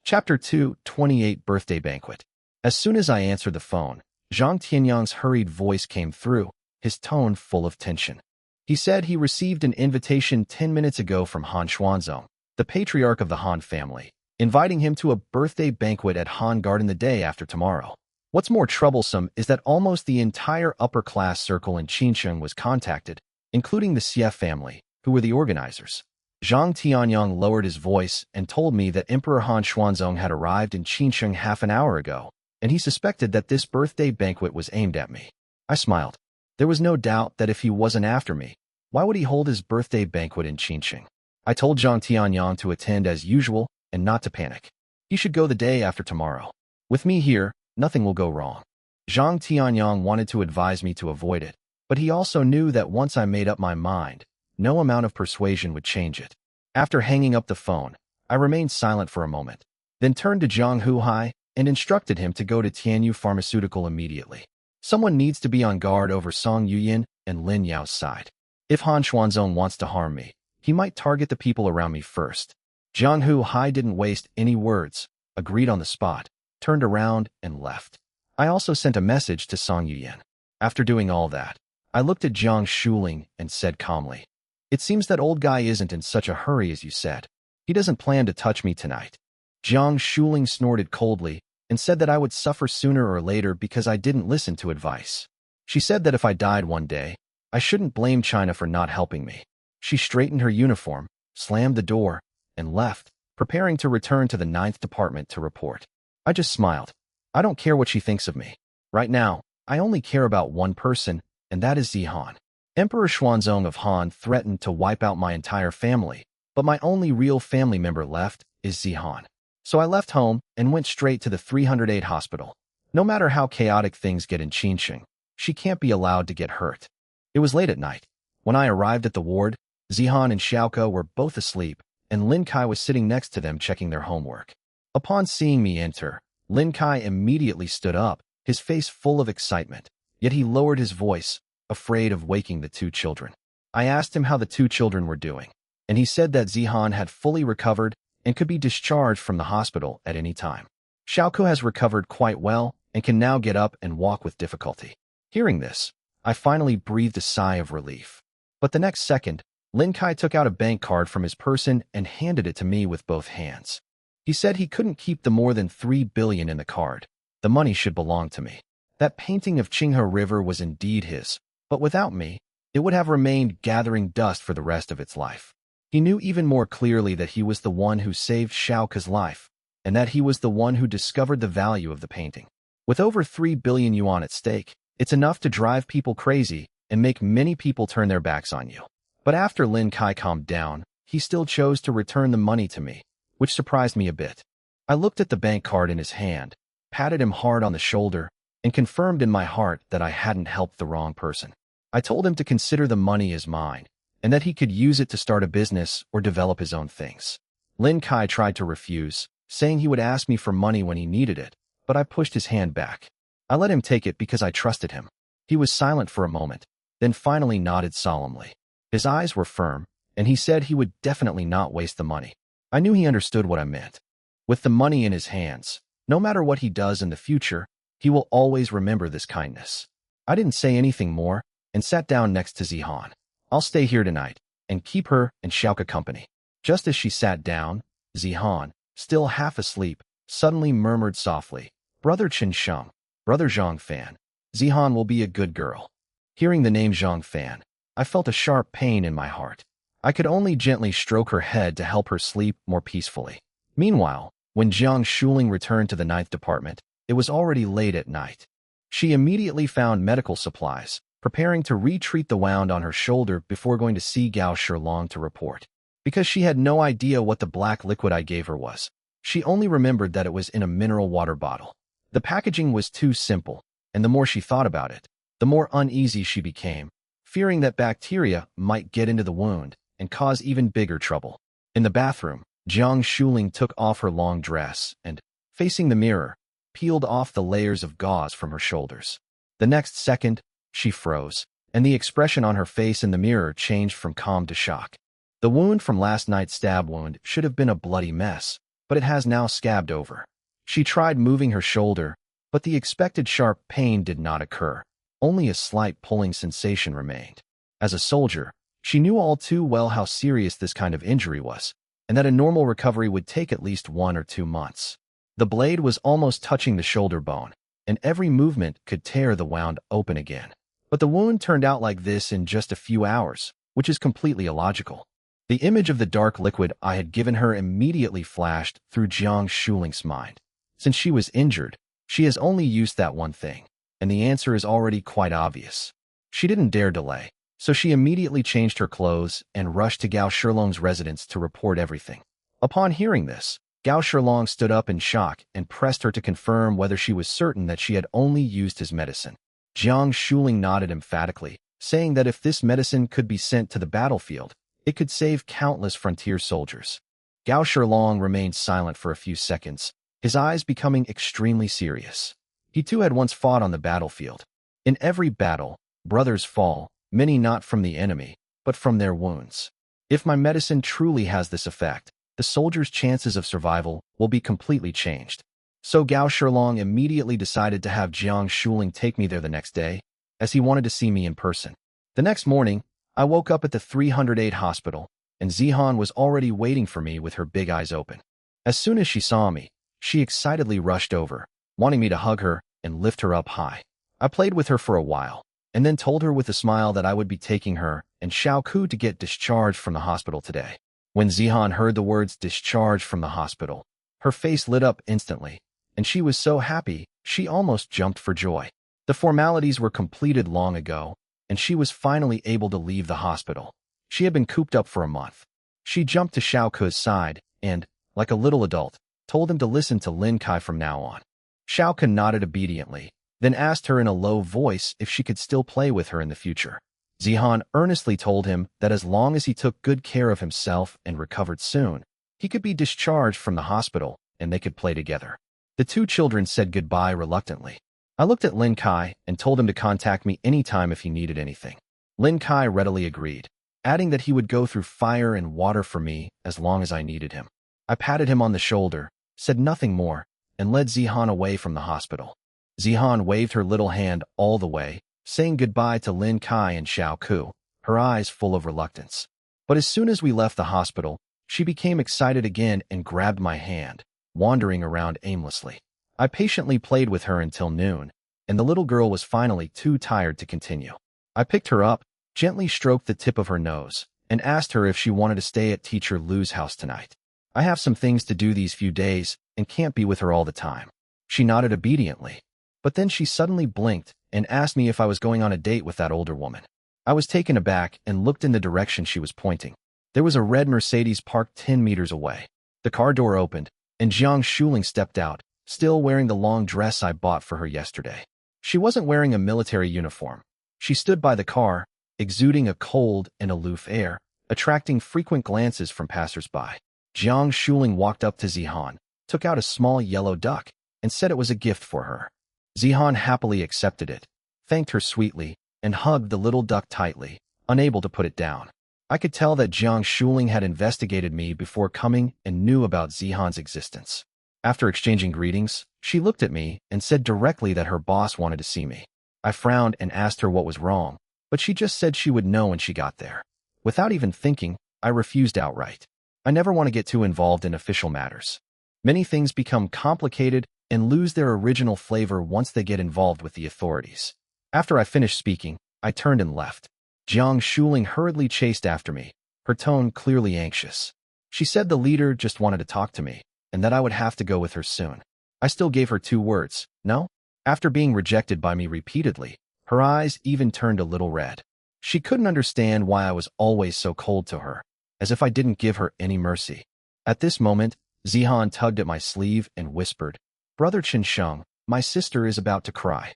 Chapter 2, 28 Birthday Banquet. As soon as I answered the phone, Zhang Tianyang's hurried voice came through, his tone full of tension. He said he received an invitation 10 minutes ago from Han Xuanzong, the patriarch of the Han family, inviting him to a birthday banquet at Han Garden the day after tomorrow. What's more troublesome is that almost the entire upper-class circle in Qinsheng was contacted, including the Xie family, who were the organizers. Zhang Tianyang lowered his voice and told me that Emperor Han Xuanzong had arrived in Qinsheng half an hour ago, and he suspected that this birthday banquet was aimed at me. I smiled. There was no doubt that if he wasn't after me, why would he hold his birthday banquet in Qinsheng? I told Zhang Tianyang to attend as usual and not to panic. He should go the day after tomorrow. With me here, nothing will go wrong. Zhang Tianyang wanted to advise me to avoid it, but he also knew that once I made up my mind, no amount of persuasion would change it. After hanging up the phone, I remained silent for a moment, then turned to Zhang Huhai and instructed him to go to Tianyu Pharmaceutical immediately. Someone needs to be on guard over Song Yuyin and Lin Yao's side. If Han Xuanzong wants to harm me, he might target the people around me first. Zhang Huhai didn't waste any words, agreed on the spot, turned around and left. I also sent a message to Song Yuyin. After doing all that, I looked at Jiang Shuling and said calmly, "It seems that old guy isn't in such a hurry as you said. He doesn't plan to touch me tonight." Jiang Shuling snorted coldly and said that I would suffer sooner or later because I didn't listen to advice. She said that if I died one day, I shouldn't blame China for not helping me. She straightened her uniform, slammed the door, and left, preparing to return to the 9th Department to report. I just smiled. I don't care what she thinks of me. Right now, I only care about one person, and that is Zihan. Emperor Xuanzong of Han threatened to wipe out my entire family, but my only real family member left is Zihan. So I left home and went straight to the 308 hospital. No matter how chaotic things get in Qinsheng, she can't be allowed to get hurt. It was late at night. When I arrived at the ward, Zihan and Xiaoko were both asleep, and Lin Kai was sitting next to them checking their homework. Upon seeing me enter, Lin Kai immediately stood up, his face full of excitement, yet he lowered his voice, afraid of waking the two children. I asked him how the two children were doing, and he said that Zihan had fully recovered and could be discharged from the hospital at any time. Xiaoko has recovered quite well and can now get up and walk with difficulty. Hearing this, I finally breathed a sigh of relief. But the next second, Lin Kai took out a bank card from his person and handed it to me with both hands. He said he couldn't keep the more than 3 billion in the card. The money should belong to me. That painting of Qinghe River was indeed his, but without me, it would have remained gathering dust for the rest of its life. He knew even more clearly that he was the one who saved Xiaoke's life, and that he was the one who discovered the value of the painting. With over 3 billion yuan at stake, it's enough to drive people crazy and make many people turn their backs on you. But after Lin Kai calmed down, he still chose to return the money to me, which surprised me a bit. I looked at the bank card in his hand, patted him hard on the shoulder, and confirmed in my heart that I hadn't helped the wrong person. I told him to consider the money as mine, and that he could use it to start a business or develop his own things. Lin Kai tried to refuse, saying he would ask me for money when he needed it, but I pushed his hand back. I let him take it because I trusted him. He was silent for a moment, then finally nodded solemnly. His eyes were firm, and he said he would definitely not waste the money. I knew he understood what I meant. With the money in his hands, no matter what he does in the future, he will always remember this kindness. I didn't say anything more and sat down next to Zihan. I'll stay here tonight and keep her and Xiaoke company. Just as she sat down, Zihan, still half asleep, suddenly murmured softly, "Brother Chen Sheng, Brother Zhang Fan, Zihan will be a good girl." Hearing the name Zhang Fan, I felt a sharp pain in my heart. I could only gently stroke her head to help her sleep more peacefully. Meanwhile, when Jiang Shuling returned to the 9th Department, it was already late at night. She immediately found medical supplies, preparing to retreat the wound on her shoulder before going to see Gao Shilong to report. Because she had no idea what the black liquid I gave her was, she only remembered that it was in a mineral water bottle. The packaging was too simple, and the more she thought about it, the more uneasy she became, fearing that bacteria might get into the wound and cause even bigger trouble. In the bathroom, Jiang Shuling took off her long dress and, facing the mirror, peeled off the layers of gauze from her shoulders. The next second, she froze, and the expression on her face in the mirror changed from calm to shock. The wound from last night's stab wound should have been a bloody mess, but it has now scabbed over. She tried moving her shoulder, but the expected sharp pain did not occur. Only a slight pulling sensation remained. As a soldier, she knew all too well how serious this kind of injury was, and that a normal recovery would take at least 1 or 2 months. The blade was almost touching the shoulder bone, and every movement could tear the wound open again. But the wound turned out like this in just a few hours, which is completely illogical. The image of the dark liquid I had given her immediately flashed through Jiang Shuling's mind. Since she was injured, she has only used that one thing, and the answer is already quite obvious. She didn't dare delay, so she immediately changed her clothes and rushed to Gao Shilong's residence to report everything. Upon hearing this, Gao Shilong stood up in shock and pressed her to confirm whether she was certain that she had only used his medicine. Jiang Shuling nodded emphatically, saying that if this medicine could be sent to the battlefield, it could save countless frontier soldiers. Gao Shilong remained silent for a few seconds, his eyes becoming extremely serious. He too had once fought on the battlefield. In every battle, brothers fall, many not from the enemy, but from their wounds. If my medicine truly has this effect, the soldier's chances of survival will be completely changed. So Gao Shilong immediately decided to have Jiang Shuling take me there the next day, as he wanted to see me in person. The next morning, I woke up at the 308 hospital, and Zihan was already waiting for me with her big eyes open. As soon as she saw me, she excitedly rushed over, wanting me to hug her and lift her up high. I played with her for a while, and then told her with a smile that I would be taking her and Xiao Ku to get discharged from the hospital today. When Zihan heard the words discharged from the hospital, her face lit up instantly, and she was so happy she almost jumped for joy. The formalities were completed long ago, and she was finally able to leave the hospital. She had been cooped up for a month. She jumped to Xiao Ku's side and, like a little adult, told him to listen to Lin Kai from now on. Xiao Ku nodded obediently, then asked her in a low voice if she could still play with her in the future. Zihan earnestly told him that as long as he took good care of himself and recovered soon, he could be discharged from the hospital and they could play together. The two children said goodbye reluctantly. I looked at Lin Kai and told him to contact me anytime if he needed anything. Lin Kai readily agreed, adding that he would go through fire and water for me as long as I needed him. I patted him on the shoulder, said nothing more, and led Zihan away from the hospital. Zihan waved her little hand all the way, saying goodbye to Lin Kai and Xiao Ku, her eyes full of reluctance. But as soon as we left the hospital, she became excited again and grabbed my hand, wandering around aimlessly. I patiently played with her until noon, and the little girl was finally too tired to continue. I picked her up, gently stroked the tip of her nose, and asked her if she wanted to stay at Teacher Lu's house tonight. I have some things to do these few days and can't be with her all the time. She nodded obediently, but then she suddenly blinked and asked me if I was going on a date with that older woman. I was taken aback and looked in the direction she was pointing. There was a red Mercedes parked 10 meters away. The car door opened, and Jiang Shuling stepped out, still wearing the long dress I bought for her yesterday. She wasn't wearing a military uniform. She stood by the car, exuding a cold and aloof air, attracting frequent glances from passers-by. Jiang Shuling walked up to Zihan, took out a small yellow duck, and said it was a gift for her. Zihan happily accepted it, thanked her sweetly, and hugged the little duck tightly, unable to put it down. I could tell that Jiang Shuling had investigated me before coming and knew about Zihan's existence. After exchanging greetings, she looked at me and said directly that her boss wanted to see me. I frowned and asked her what was wrong, but she just said she would know when she got there. Without even thinking, I refused outright. I never want to get too involved in official matters. Many things become complicated and lose their original flavor once they get involved with the authorities. After I finished speaking, I turned and left. Jiang Shuling hurriedly chased after me, her tone clearly anxious. She said the leader just wanted to talk to me, and that I would have to go with her soon. I still gave her 2 words, no? After being rejected by me repeatedly, her eyes even turned a little red. She couldn't understand why I was always so cold to her, as if I didn't give her any mercy. At this moment, Zihan tugged at my sleeve and whispered, "Brother Chen Sheng, my sister is about to cry."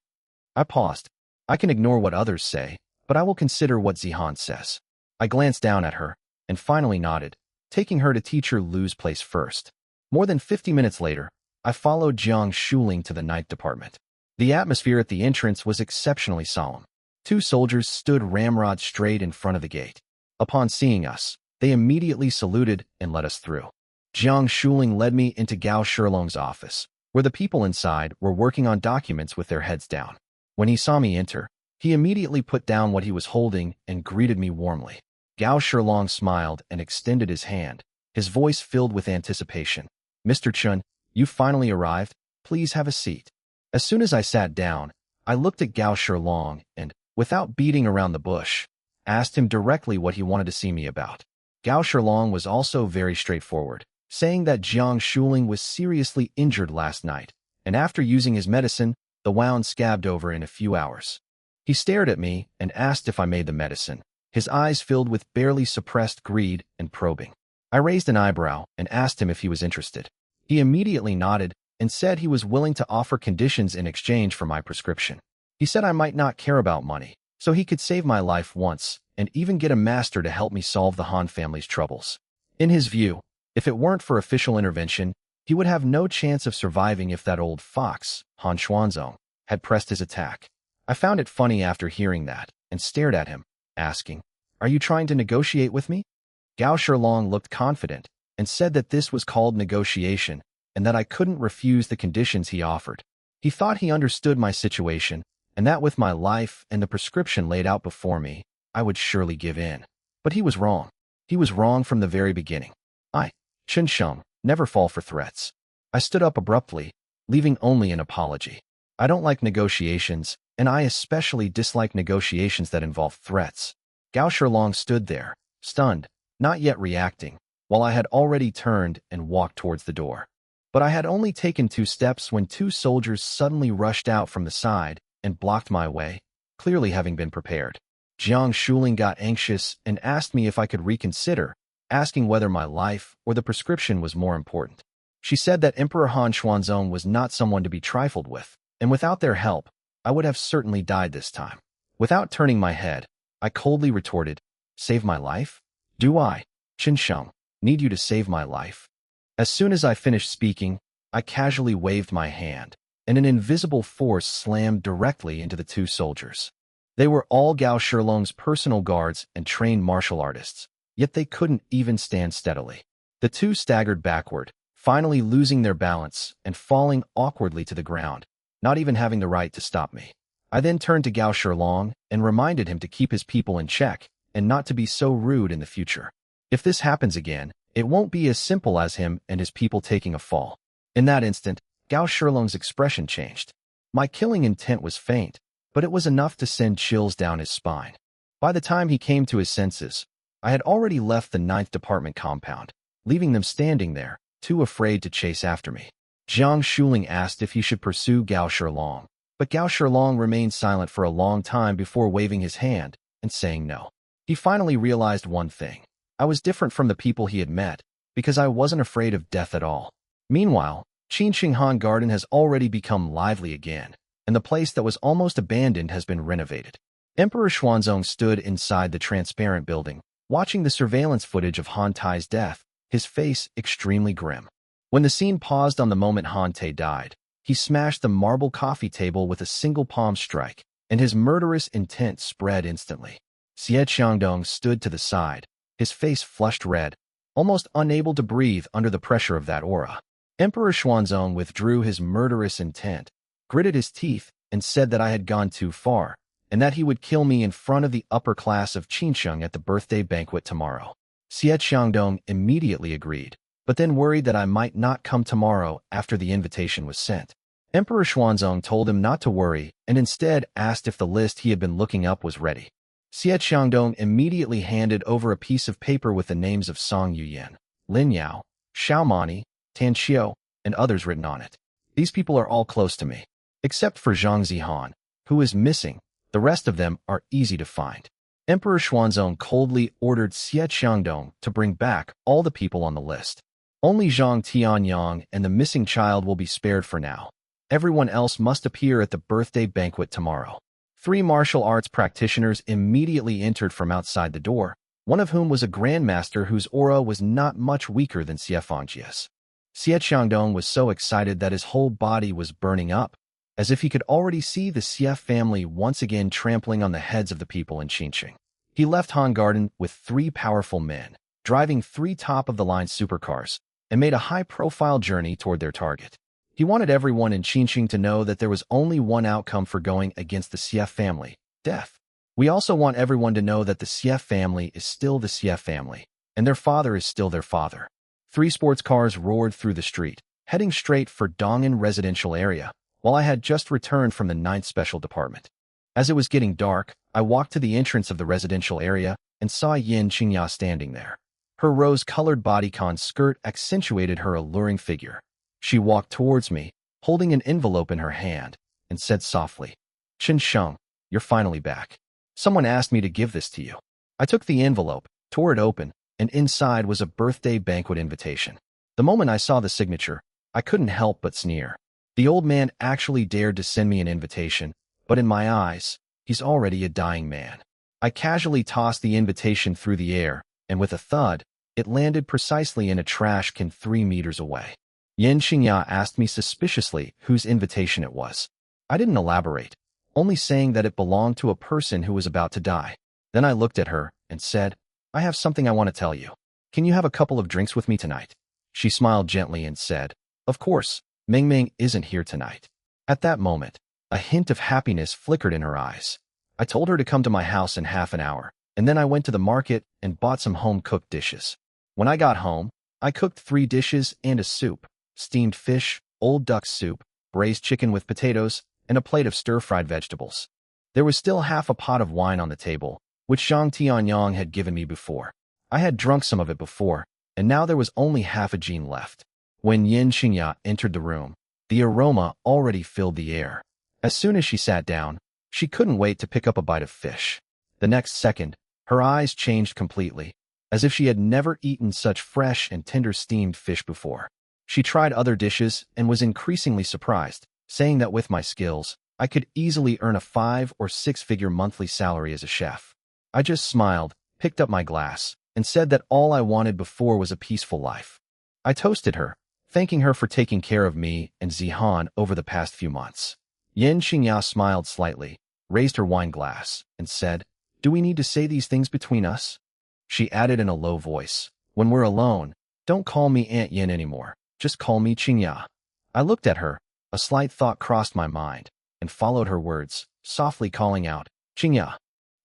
I paused, I can ignore what others say, but I will consider what Zihan says. I glanced down at her and finally nodded, taking her to teacher Lu's place first. More than 50 minutes later, I followed Jiang Shuling to the ninth department. The atmosphere at the entrance was exceptionally solemn. 2 soldiers stood ramrod straight in front of the gate. Upon seeing us, they immediately saluted and let us through. Jiang Shuling led me into Gao Shilong's office, where the people inside were working on documents with their heads down. When he saw me enter, he immediately put down what he was holding and greeted me warmly. Gao Shilong smiled and extended his hand, his voice filled with anticipation. "Mr. Chun, you finally arrived. Please have a seat." As soon as I sat down, I looked at Gao Shilong and, without beating around the bush, asked him directly what he wanted to see me about. Gao Shilong was also very straightforward, saying that Jiang Shuling was seriously injured last night, and after using his medicine, the wound scabbed over in a few hours. He stared at me and asked if I made the medicine, his eyes filled with barely suppressed greed and probing. I raised an eyebrow and asked him if he was interested. He immediately nodded and said he was willing to offer conditions in exchange for my prescription. He said I might not care about money, so he could save my life once and even get a master to help me solve the Han family's troubles. In his view, if it weren't for official intervention, he would have no chance of surviving if that old fox, Han Xuanzong, had pressed his attack. I found it funny after hearing that and stared at him, asking, "Are you trying to negotiate with me?" Gao Shilong looked confident and said that this was called negotiation and that I couldn't refuse the conditions he offered. He thought he understood my situation and that with my life and the prescription laid out before me, I would surely give in. But he was wrong. He was wrong from the very beginning. I, Chen Sheng, never fall for threats. I stood up abruptly, leaving only an apology. I don't like negotiations, and I especially dislike negotiations that involve threats. Gao Shilong stood there, stunned, not yet reacting, while I had already turned and walked towards the door. But I had only taken 2 steps when 2 soldiers suddenly rushed out from the side and blocked my way, clearly having been prepared. Jiang Shuling got anxious and asked me if I could reconsider, asking whether my life or the prescription was more important. She said that Emperor Han Xuanzong was not someone to be trifled with, and without their help, I would have certainly died this time. Without turning my head, I coldly retorted, "Save my life? Do I, Chen Sheng, need you to save my life?" As soon as I finished speaking, I casually waved my hand, and an invisible force slammed directly into the 2 soldiers. They were all Gao Shilong's personal guards and trained martial artists, yet they couldn't even stand steadily. The 2 staggered backward, finally losing their balance and falling awkwardly to the ground, not even having the right to stop me. I then turned to Gao Shilong and reminded him to keep his people in check and not to be so rude in the future. If this happens again, it won't be as simple as him and his people taking a fall. In that instant, Gao Shilong's expression changed. My killing intent was faint, but it was enough to send chills down his spine. By the time he came to his senses, I had already left the 9th department compound, leaving them standing there, too afraid to chase after me. Jiang Shuling asked if he should pursue Gao Shilong, but Gao Shilong remained silent for a long time before waving his hand and saying no. He finally realized one thing. I was different from the people he had met, because I wasn't afraid of death at all. Meanwhile, Qinxing Han Garden has already become lively again, and the place that was almost abandoned has been renovated. Emperor Xuanzong stood inside the transparent building, watching the surveillance footage of Han Tai's death, his face extremely grim. When the scene paused on the moment Han Tai died, he smashed the marble coffee table with a single palm strike, and his murderous intent spread instantly. Xie Qiangdong stood to the side, his face flushed red, almost unable to breathe under the pressure of that aura. Emperor Xuanzong withdrew his murderous intent, gritted his teeth, and said that I had gone too far, and that he would kill me in front of the upper class of Qinsheng at the birthday banquet tomorrow. Xie Qiangdong immediately agreed, but then worried that I might not come tomorrow after the invitation was sent. Emperor Xuanzong told him not to worry and instead asked if the list he had been looking up was ready. Xie Qiangdong immediately handed over a piece of paper with the names of Song Yuyan, Lin Yao, Xiao Mani, Tan Xiao, and others written on it. These people are all close to me. Except for Zhang Zihan, who is missing, the rest of them are easy to find. Emperor Xuanzong coldly ordered Xie Qiangdong to bring back all the people on the list. Only Zhang Tianyang and the missing child will be spared for now. Everyone else must appear at the birthday banquet tomorrow. 3 martial arts practitioners immediately entered from outside the door, one of whom was a grandmaster whose aura was not much weaker than Xie Fangjia's. Xie Qiangdong was so excited that his whole body was burning up, as if he could already see the Xie family once again trampling on the heads of the people in Qingqing. He left Han Garden with 3 powerful men, driving 3 top-of-the-line supercars, and made a high-profile journey toward their target. He wanted everyone in Qingqing to know that there was only one outcome for going against the Xie family: death. We also want everyone to know that the Xie family is still the Xie family, and their father is still their father. 3 sports cars roared through the street, heading straight for Dong'an residential area, while I had just returned from the 9th Special Department. As it was getting dark, I walked to the entrance of the residential area and saw Yin Qingya standing there. Her rose-colored bodycon skirt accentuated her alluring figure. She walked towards me, holding an envelope in her hand, and said softly, "Chen Sheng, you're finally back. Someone asked me to give this to you." I took the envelope, tore it open, and inside was a birthday banquet invitation. The moment I saw the signature, I couldn't help but sneer. The old man actually dared to send me an invitation, but in my eyes, he's already a dying man. I casually tossed the invitation through the air, and with a thud, it landed precisely in a trash can 3 meters away. Yin Qingya asked me suspiciously whose invitation it was. I didn't elaborate, only saying that it belonged to a person who was about to die. Then I looked at her and said, "I have something I want to tell you. Can you have a couple of drinks with me tonight?" She smiled gently and said, "Of course, Meng Meng isn't here tonight." At that moment, a hint of happiness flickered in her eyes. I told her to come to my house in half an hour, and then I went to the market and bought some home-cooked dishes. When I got home, I cooked 3 dishes and a soup: steamed fish, old duck soup, braised chicken with potatoes, and a plate of stir-fried vegetables. There was still half a pot of wine on the table, which Zhang Tianyong had given me before. I had drunk some of it before, and now there was only half a jean left. When Yin Qingya entered the room, the aroma already filled the air. As soon as she sat down, she couldn't wait to pick up a bite of fish. The next second, her eyes changed completely, as if she had never eaten such fresh and tender steamed fish before. She tried other dishes and was increasingly surprised, saying that with my skills, I could easily earn a 5 or 6-figure monthly salary as a chef. I just smiled, picked up my glass, and said that all I wanted before was a peaceful life. I toasted her, thanking her for taking care of me and Zihan over the past few months. Yin Qingya smiled slightly, raised her wine glass, and said, "Do we need to say these things between us?" She added in a low voice, "When we're alone, don't call me Aunt Yin anymore. Just call me Qingya." I looked at her, a slight thought crossed my mind, and followed her words, softly calling out, "Qingya."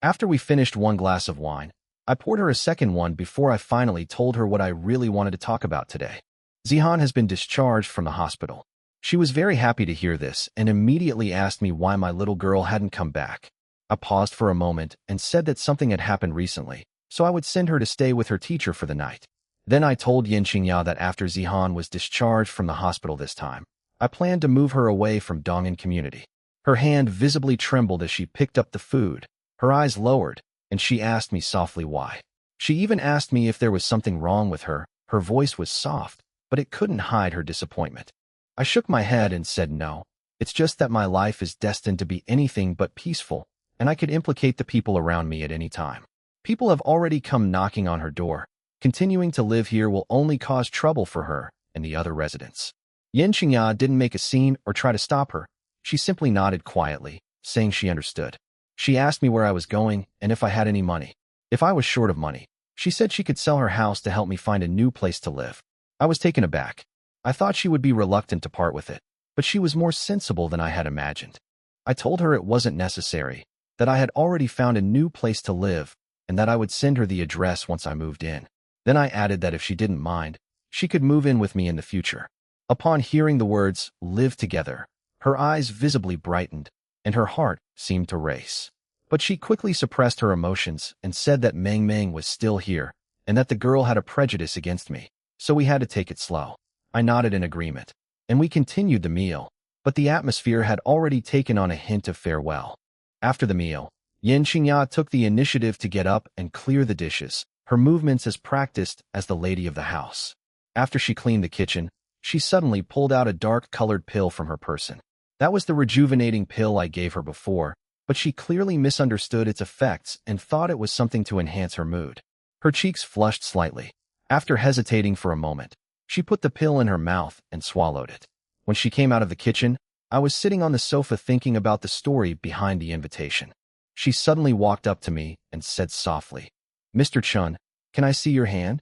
After we finished 1 glass of wine, I poured her a second one before I finally told her what I really wanted to talk about today. Zihan has been discharged from the hospital. She was very happy to hear this and immediately asked me why my little girl hadn't come back. I paused for a moment and said that something had happened recently, so I would send her to stay with her teacher for the night. Then I told Yin Qingya that after Zihan was discharged from the hospital this time, I planned to move her away from Dong'an community. Her hand visibly trembled as she picked up the food. Her eyes lowered, and she asked me softly why. She even asked me if there was something wrong with her. Her voice was soft, but it couldn't hide her disappointment. I shook my head and said no. It's just that my life is destined to be anything but peaceful, and I could implicate the people around me at any time. People have already come knocking on her door. Continuing to live here will only cause trouble for her and the other residents. Yin Qingya didn't make a scene or try to stop her. She simply nodded quietly, saying she understood. She asked me where I was going and if I had any money. If I was short of money, she said she could sell her house to help me find a new place to live. I was taken aback. I thought she would be reluctant to part with it, but she was more sensible than I had imagined. I told her it wasn't necessary, that I had already found a new place to live, and that I would send her the address once I moved in. Then I added that if she didn't mind, she could move in with me in the future. Upon hearing the words, "live together," her eyes visibly brightened, and her heart seemed to race. But she quickly suppressed her emotions and said that Meng Meng was still here, and that the girl had a prejudice against me, so we had to take it slow. I nodded in agreement, and we continued the meal, but the atmosphere had already taken on a hint of farewell. After the meal, Yin Qingya took the initiative to get up and clear the dishes, her movements as practiced as the lady of the house. After she cleaned the kitchen, she suddenly pulled out a dark-colored pill from her person. That was the rejuvenating pill I gave her before, but she clearly misunderstood its effects and thought it was something to enhance her mood. Her cheeks flushed slightly. After hesitating for a moment, she put the pill in her mouth and swallowed it. When she came out of the kitchen, I was sitting on the sofa thinking about the story behind the invitation. She suddenly walked up to me and said softly, "Mr. Chun, can I see your hand?"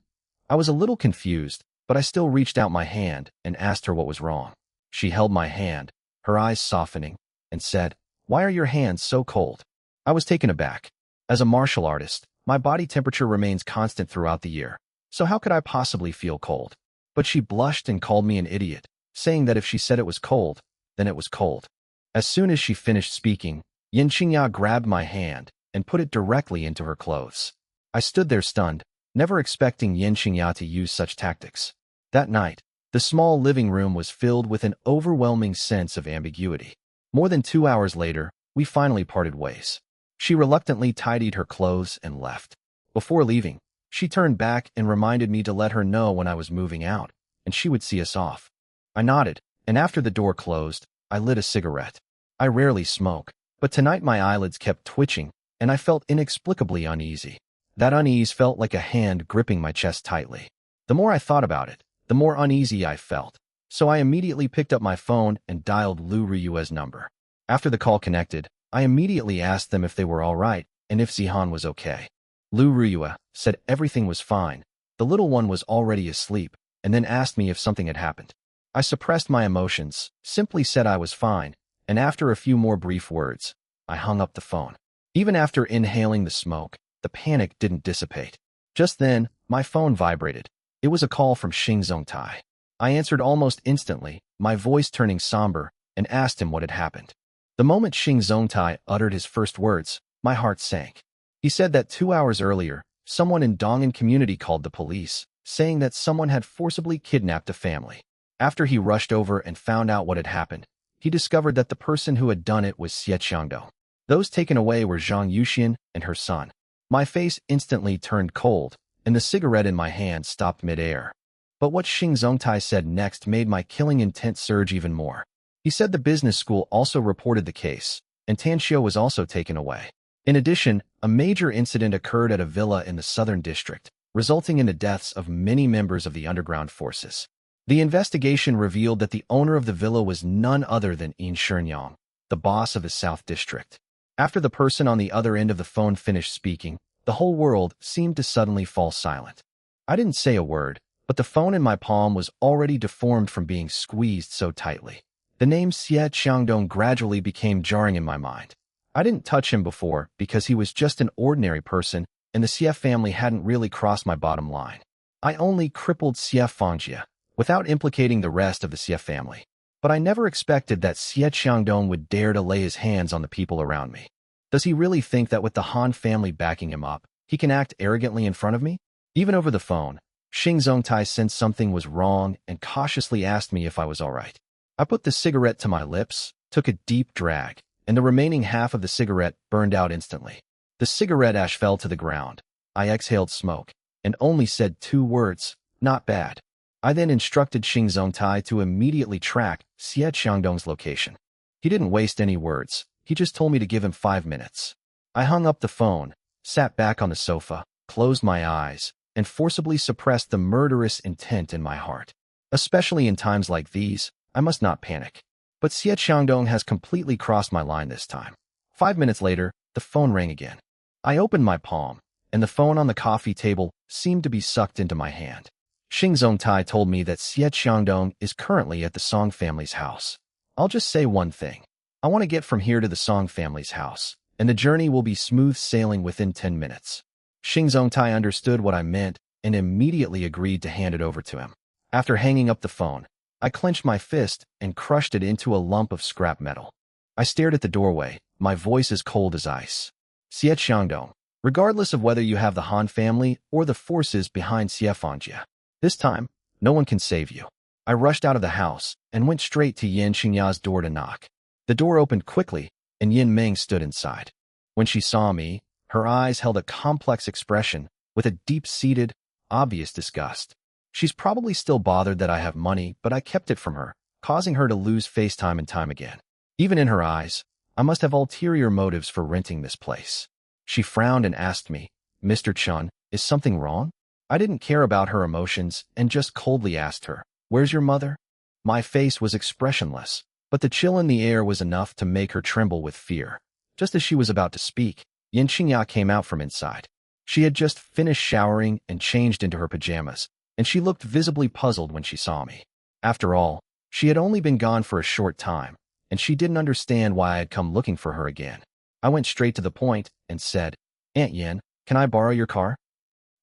I was a little confused, but I still reached out my hand and asked her what was wrong. She held my hand, her eyes softening, and said, "Why are your hands so cold?" I was taken aback. As a martial artist, my body temperature remains constant throughout the year, so how could I possibly feel cold? But she blushed and called me an idiot, saying that if she said it was cold, then it was cold. As soon as she finished speaking, Yin Qingya grabbed my hand and put it directly into her clothes. I stood there stunned, never expecting Yin Qingya to use such tactics. That night, the small living room was filled with an overwhelming sense of ambiguity. More than 2 hours later, we finally parted ways. She reluctantly tidied her clothes and left. Before leaving, she turned back and reminded me to let her know when I was moving out, and she would see us off. I nodded, and after the door closed, I lit a cigarette. I rarely smoke, but tonight my eyelids kept twitching, and I felt inexplicably uneasy. That unease felt like a hand gripping my chest tightly. The more I thought about it, the more uneasy I felt, so I immediately picked up my phone and dialed Lu Riyue's number. After the call connected, I immediately asked them if they were all right and if Zihan was okay. Lu Riyue said everything was fine, the little one was already asleep, and then asked me if something had happened. I suppressed my emotions, simply said I was fine, and after a few more brief words, I hung up the phone. Even after inhaling the smoke, the panic didn't dissipate. Just then, my phone vibrated. It was a call from Xing Zongtai. I answered almost instantly, my voice turning somber, and asked him what had happened. The moment Xing Zongtai uttered his first words, my heart sank. He said that 2 hours earlier, someone in Dong'an community called the police, saying that someone had forcibly kidnapped a family. After he rushed over and found out what had happened, he discovered that the person who had done it was Xie Qiangdong. Those taken away were Zhang Yuxian and her son. My face instantly turned cold, and the cigarette in my hand stopped mid-air. But what Xing Zongtai said next made my killing intent surge even more. He said the business school also reported the case, and Tanxiu was also taken away. In addition, a major incident occurred at a villa in the southern district, resulting in the deaths of many members of the underground forces. The investigation revealed that the owner of the villa was none other than Yin Shenyang, the boss of the South District. After the person on the other end of the phone finished speaking, the whole world seemed to suddenly fall silent. I didn't say a word, but the phone in my palm was already deformed from being squeezed so tightly. The name Xie Qiangdong gradually became jarring in my mind. I didn't touch him before because he was just an ordinary person, and the Xie family hadn't really crossed my bottom line. I only crippled Xie Fangjie, without implicating the rest of the Xie family. But I never expected that Xie Qiangdong would dare to lay his hands on the people around me. Does he really think that with the Han family backing him up, he can act arrogantly in front of me? Even over the phone, Xing Zongtai sensed something was wrong and cautiously asked me if I was all right. I put the cigarette to my lips, took a deep drag, and the remaining half of the cigarette burned out instantly. The cigarette ash fell to the ground. I exhaled smoke, and only said 2 words, "Not bad." I then instructed Xing Zongtai to immediately track Xie Qiangdong's location. He didn't waste any words. He just told me to give him 5 minutes. I hung up the phone, sat back on the sofa, closed my eyes, and forcibly suppressed the murderous intent in my heart. Especially in times like these, I must not panic. But Xie Qiangdong has completely crossed my line this time. 5 minutes later, the phone rang again. I opened my palm, and the phone on the coffee table seemed to be sucked into my hand. Xing Zongtai told me that Xie Qiangdong is currently at the Song family's house. I'll just say one thing. I want to get from here to the Song family's house, and the journey will be smooth sailing within 10 minutes. Xing Zongtai understood what I meant and immediately agreed to hand it over to him. After hanging up the phone, I clenched my fist and crushed it into a lump of scrap metal. I stared at the doorway, my voice as cold as ice. Xie Qiangdong, regardless of whether you have the Han family or the forces behind Xie Fangjie, this time, no one can save you. I rushed out of the house and went straight to Yin Qingya's door to knock. The door opened quickly, and Yin Meng stood inside. When she saw me, her eyes held a complex expression with a deep-seated, obvious disgust. She's probably still bothered that I have money, but I kept it from her, causing her to lose face time and time again. Even in her eyes, I must have ulterior motives for renting this place. She frowned and asked me, Mr. Chun, is something wrong? I didn't care about her emotions and just coldly asked her, where's your mother? My face was expressionless, but the chill in the air was enough to make her tremble with fear. Just as she was about to speak, Yin Qingya came out from inside. She had just finished showering and changed into her pajamas, and she looked visibly puzzled when she saw me. After all, she had only been gone for a short time, and she didn't understand why I had come looking for her again. I went straight to the point and said, Aunt Yin, can I borrow your car?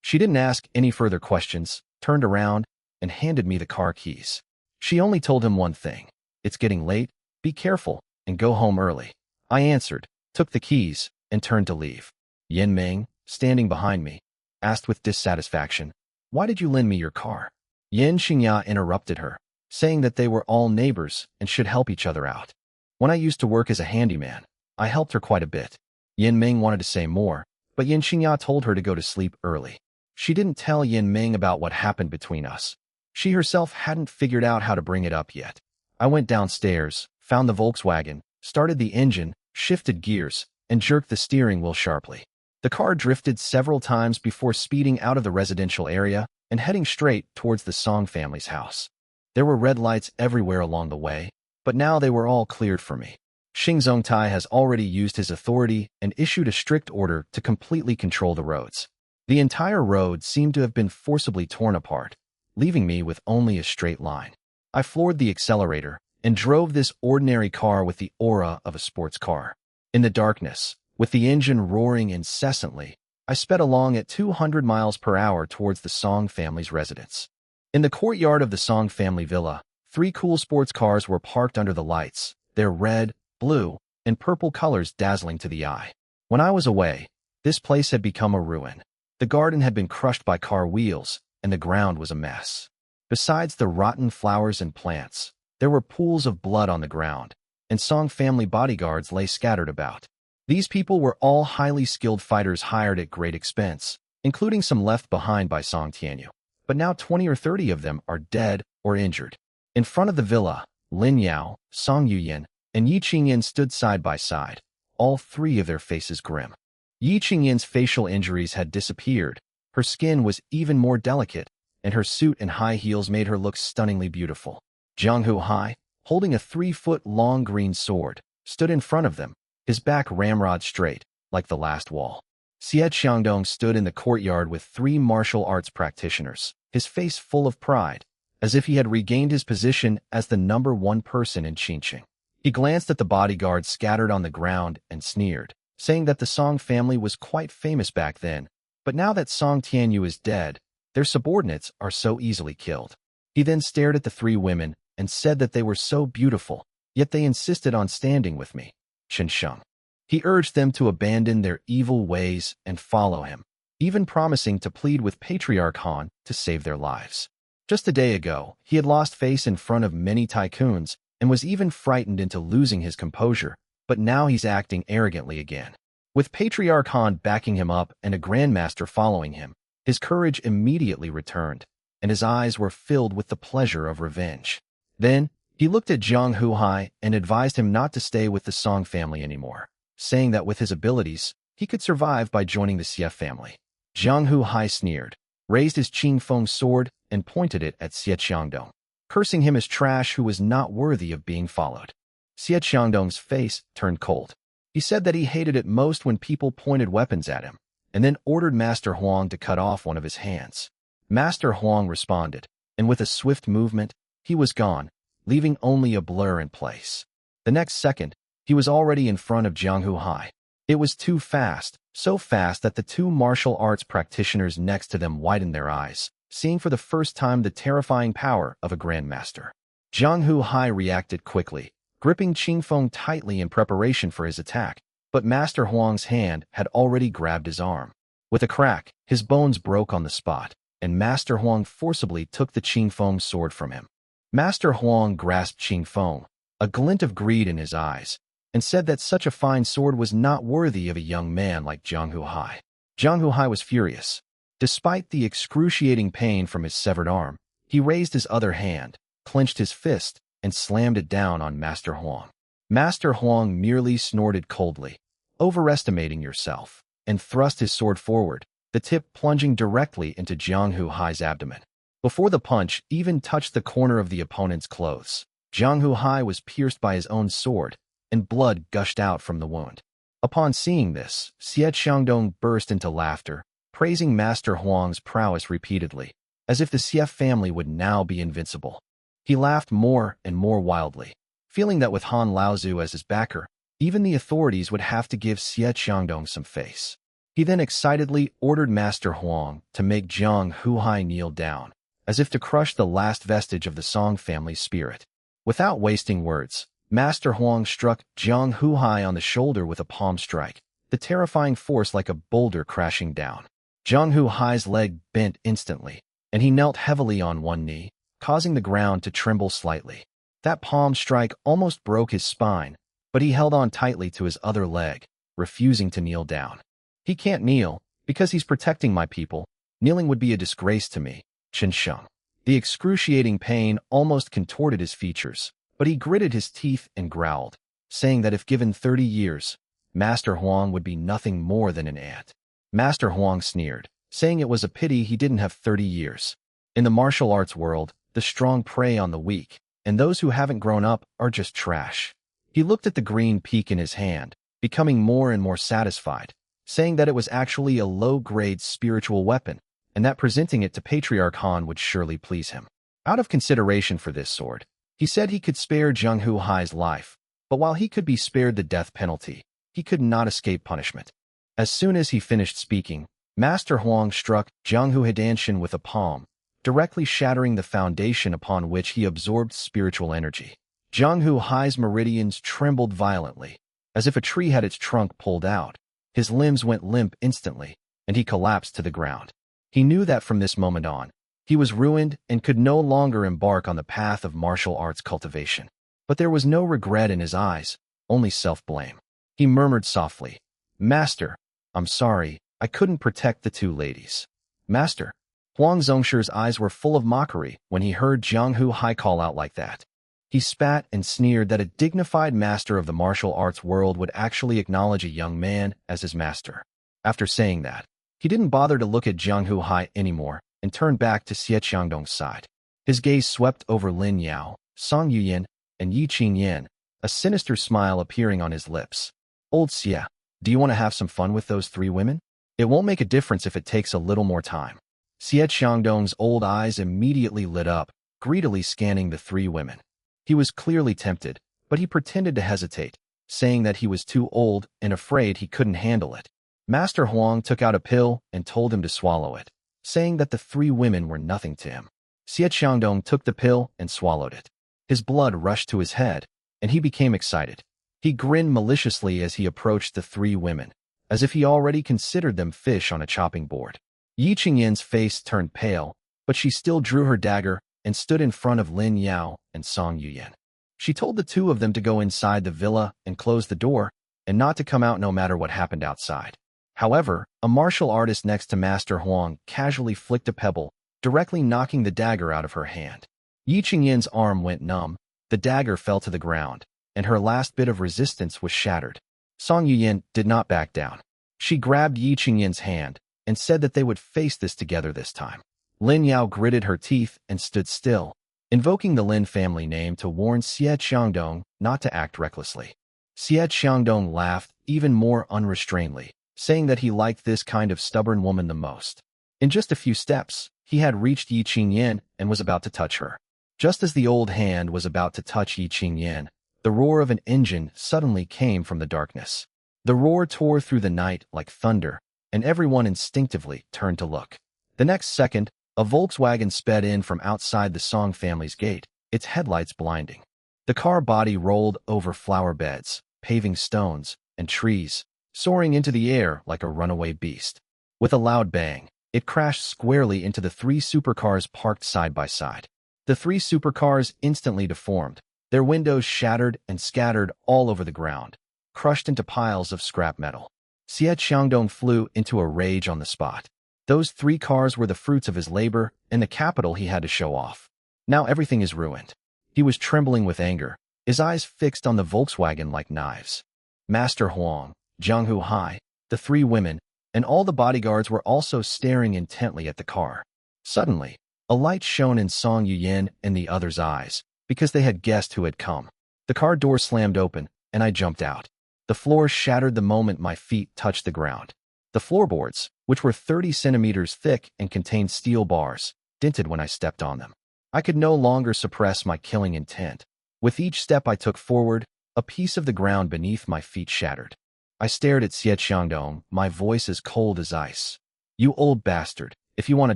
She didn't ask any further questions, turned around, and handed me the car keys. She only told him one thing. It's getting late, be careful, and go home early. I answered, took the keys, and turned to leave. Yin Ming, standing behind me, asked with dissatisfaction, why did you lend me your car? Yin Xingya interrupted her, saying that they were all neighbors and should help each other out. When I used to work as a handyman, I helped her quite a bit. Yin Ming wanted to say more, but Yin Xingya told her to go to sleep early. She didn't tell Yin Ming about what happened between us. She herself hadn't figured out how to bring it up yet. I went downstairs, found the Volkswagen, started the engine, shifted gears, and jerked the steering wheel sharply. The car drifted several times before speeding out of the residential area and heading straight towards the Song family's house. There were red lights everywhere along the way, but now they were all cleared for me. Xing Zongtai has already used his authority and issued a strict order to completely control the roads. The entire road seemed to have been forcibly torn apart, leaving me with only a straight line. I floored the accelerator and drove this ordinary car with the aura of a sports car. In the darkness, with the engine roaring incessantly, I sped along at 200 miles per hour towards the Song family's residence. In the courtyard of the Song family villa, 3 cool sports cars were parked under the lights, their red, blue, and purple colors dazzling to the eye. When I was away, this place had become a ruin. The garden had been crushed by car wheels, and the ground was a mess. Besides the rotten flowers and plants, there were pools of blood on the ground, and Song family bodyguards lay scattered about. These people were all highly skilled fighters hired at great expense, including some left behind by Song Tianyu. But now 20 or 30 of them are dead or injured. In front of the villa, Lin Yao, Song Yuyin, and Yi Qingyin stood side by side, all 3 of their faces grim. Yi Qingyin's facial injuries had disappeared, her skin was even more delicate, and her suit and high heels made her look stunningly beautiful. Jiang Huhai, holding a 3-foot-long green sword, stood in front of them, his back ramrod straight, like the last wall. Xie Xiangdong stood in the courtyard with 3 martial arts practitioners, his face full of pride, as if he had regained his position as the #1 person in Qinqing. He glanced at the bodyguards scattered on the ground and sneered, saying that the Song family was quite famous back then, but now that Song Tianyu is dead, their subordinates are so easily killed. He then stared at the 3 women and said that they were so beautiful, yet they insisted on standing with me. Chen Sheng. He urged them to abandon their evil ways and follow him, even promising to plead with Patriarch Han to save their lives. Just a day ago, he had lost face in front of many tycoons and was even frightened into losing his composure, but now he's acting arrogantly again. With Patriarch Han backing him up and a Grandmaster following him, his courage immediately returned, and his eyes were filled with the pleasure of revenge. Then, he looked at Jiang Huhai and advised him not to stay with the Song family anymore, saying that with his abilities, he could survive by joining the Xie family. Jiang Huhai sneered, raised his Qingfeng sword, and pointed it at Xie Xiangdong, cursing him as trash who was not worthy of being followed. Xie Xiangdong's face turned cold. He said that he hated it most when people pointed weapons at him, and then ordered Master Huang to cut off one of his hands. Master Huang responded, and with a swift movement, he was gone, leaving only a blur in place. The next second, he was already in front of Jiang Huhai. It was too fast, so fast that the 2 martial arts practitioners next to them widened their eyes, seeing for the first time the terrifying power of a grandmaster. Jiang Huhai reacted quickly, gripping Qingfeng tightly in preparation for his attack, but Master Huang's hand had already grabbed his arm. With a crack, his bones broke on the spot, and Master Huang forcibly took the Qingfeng sword from him. Master Huang grasped Qingfeng, a glint of greed in his eyes, and said that such a fine sword was not worthy of a young man like Jiang Huhai. Jiang Huhai was furious. Despite the excruciating pain from his severed arm, he raised his other hand, clenched his fist, and slammed it down on Master Huang. Master Huang merely snorted coldly, overestimating yourself, and thrust his sword forward, the tip plunging directly into Jiang Huhai's abdomen. Before the punch even touched the corner of the opponent's clothes, Jiang Huhai was pierced by his own sword, and blood gushed out from the wound. Upon seeing this, Xie Xiangdong burst into laughter, praising Master Huang's prowess repeatedly, as if the Xie family would now be invincible. He laughed more and more wildly, feeling that with Han Laozu as his backer, even the authorities would have to give Xie Xiangdong some face. He then excitedly ordered Master Huang to make Jiang Huhai kneel down, as if to crush the last vestige of the Song family's spirit. Without wasting words, Master Huang struck Jiang Huhai on the shoulder with a palm strike, the terrifying force like a boulder crashing down. Jiang Huhai's leg bent instantly, and he knelt heavily on one knee, causing the ground to tremble slightly. That palm strike almost broke his spine, but he held on tightly to his other leg, refusing to kneel down. He can't kneel, because he's protecting my people. Kneeling would be a disgrace to me, Chen Sheng. The excruciating pain almost contorted his features, but he gritted his teeth and growled, saying that if given 30 years, Master Huang would be nothing more than an ant. Master Huang sneered, saying it was a pity he didn't have 30 years. In the martial arts world, the strong prey on the weak, and those who haven't grown up are just trash. He looked at the green peak in his hand, becoming more and more satisfied, saying that it was actually a low-grade spiritual weapon, and that presenting it to Patriarch Han would surely please him. Out of consideration for this sword, he said he could spare Jiang Huhai's life, but while he could be spared the death penalty, he could not escape punishment. As soon as he finished speaking, Master Huang struck Jiang Huidanshan with a palm, directly shattering the foundation upon which he absorbed spiritual energy. Jiang Huhai's meridians trembled violently, as if a tree had its trunk pulled out. His limbs went limp instantly, and he collapsed to the ground. He knew that from this moment on, he was ruined and could no longer embark on the path of martial arts cultivation. But there was no regret in his eyes, only self-blame. He murmured softly, "Master, I'm sorry, I couldn't protect the two ladies." "Master?" Huang Zongshi's eyes were full of mockery when he heard Jiang Huhai call out like that. He spat and sneered that a dignified master of the martial arts world would actually acknowledge a young man as his master. After saying that, he didn't bother to look at Jiang Huhai anymore and turned back to Xie Qiangdong's side. His gaze swept over Lin Yao, Song Yuyan, and Yi Qingyan, a sinister smile appearing on his lips. "Old Xie, do you want to have some fun with those three women? It won't make a difference if it takes a little more time." Xie Qiangdong's old eyes immediately lit up, greedily scanning the three women. He was clearly tempted, but he pretended to hesitate, saying that he was too old and afraid he couldn't handle it. Master Huang took out a pill and told him to swallow it, saying that the three women were nothing to him. Xie Qiangdong took the pill and swallowed it. His blood rushed to his head, and he became excited. He grinned maliciously as he approached the three women, as if he already considered them fish on a chopping board. Yi Qingyan's face turned pale, but she still drew her dagger and stood in front of Lin Yao and Song Yuyan. She told the two of them to go inside the villa and close the door, and not to come out no matter what happened outside. However, a martial artist next to Master Huang casually flicked a pebble, directly knocking the dagger out of her hand. Yi Qingyan's arm went numb, the dagger fell to the ground, and her last bit of resistance was shattered. Song Yuyan did not back down. She grabbed Yi Qingyan's hand and said that they would face this together this time. Lin Yao gritted her teeth and stood still, invoking the Lin family name to warn Xie Qiangdong not to act recklessly. Xie Qiangdong laughed even more unrestrainedly, saying that he liked this kind of stubborn woman the most. In just a few steps, he had reached Yi Qingyan and was about to touch her. Just as the old hand was about to touch Yi Qingyan, the roar of an engine suddenly came from the darkness. The roar tore through the night like thunder, and everyone instinctively turned to look. The next second, a Volkswagen sped in from outside the Song family's gate, its headlights blinding. The car body rolled over flower beds, paving stones, and trees, soaring into the air like a runaway beast. With a loud bang, it crashed squarely into the three supercars parked side by side. The three supercars instantly deformed, their windows shattered and scattered all over the ground, crushed into piles of scrap metal. Xie Qiangdong flew into a rage on the spot. Those three cars were the fruits of his labor and the capital he had to show off. Now everything is ruined. He was trembling with anger, his eyes fixed on the Volkswagen like knives. Master Huang, Jianghu Hai, the three women, and all the bodyguards were also staring intently at the car. Suddenly, a light shone in Song Yuyin and the others' eyes, because they had guessed who had come. The car door slammed open, and I jumped out. The floor shattered the moment my feet touched the ground. The floorboards, which were 30 centimeters thick and contained steel bars, dinted when I stepped on them. I could no longer suppress my killing intent. With each step I took forward, a piece of the ground beneath my feet shattered. I stared at Xie Xiangdong, my voice as cold as ice. "You old bastard, if you want to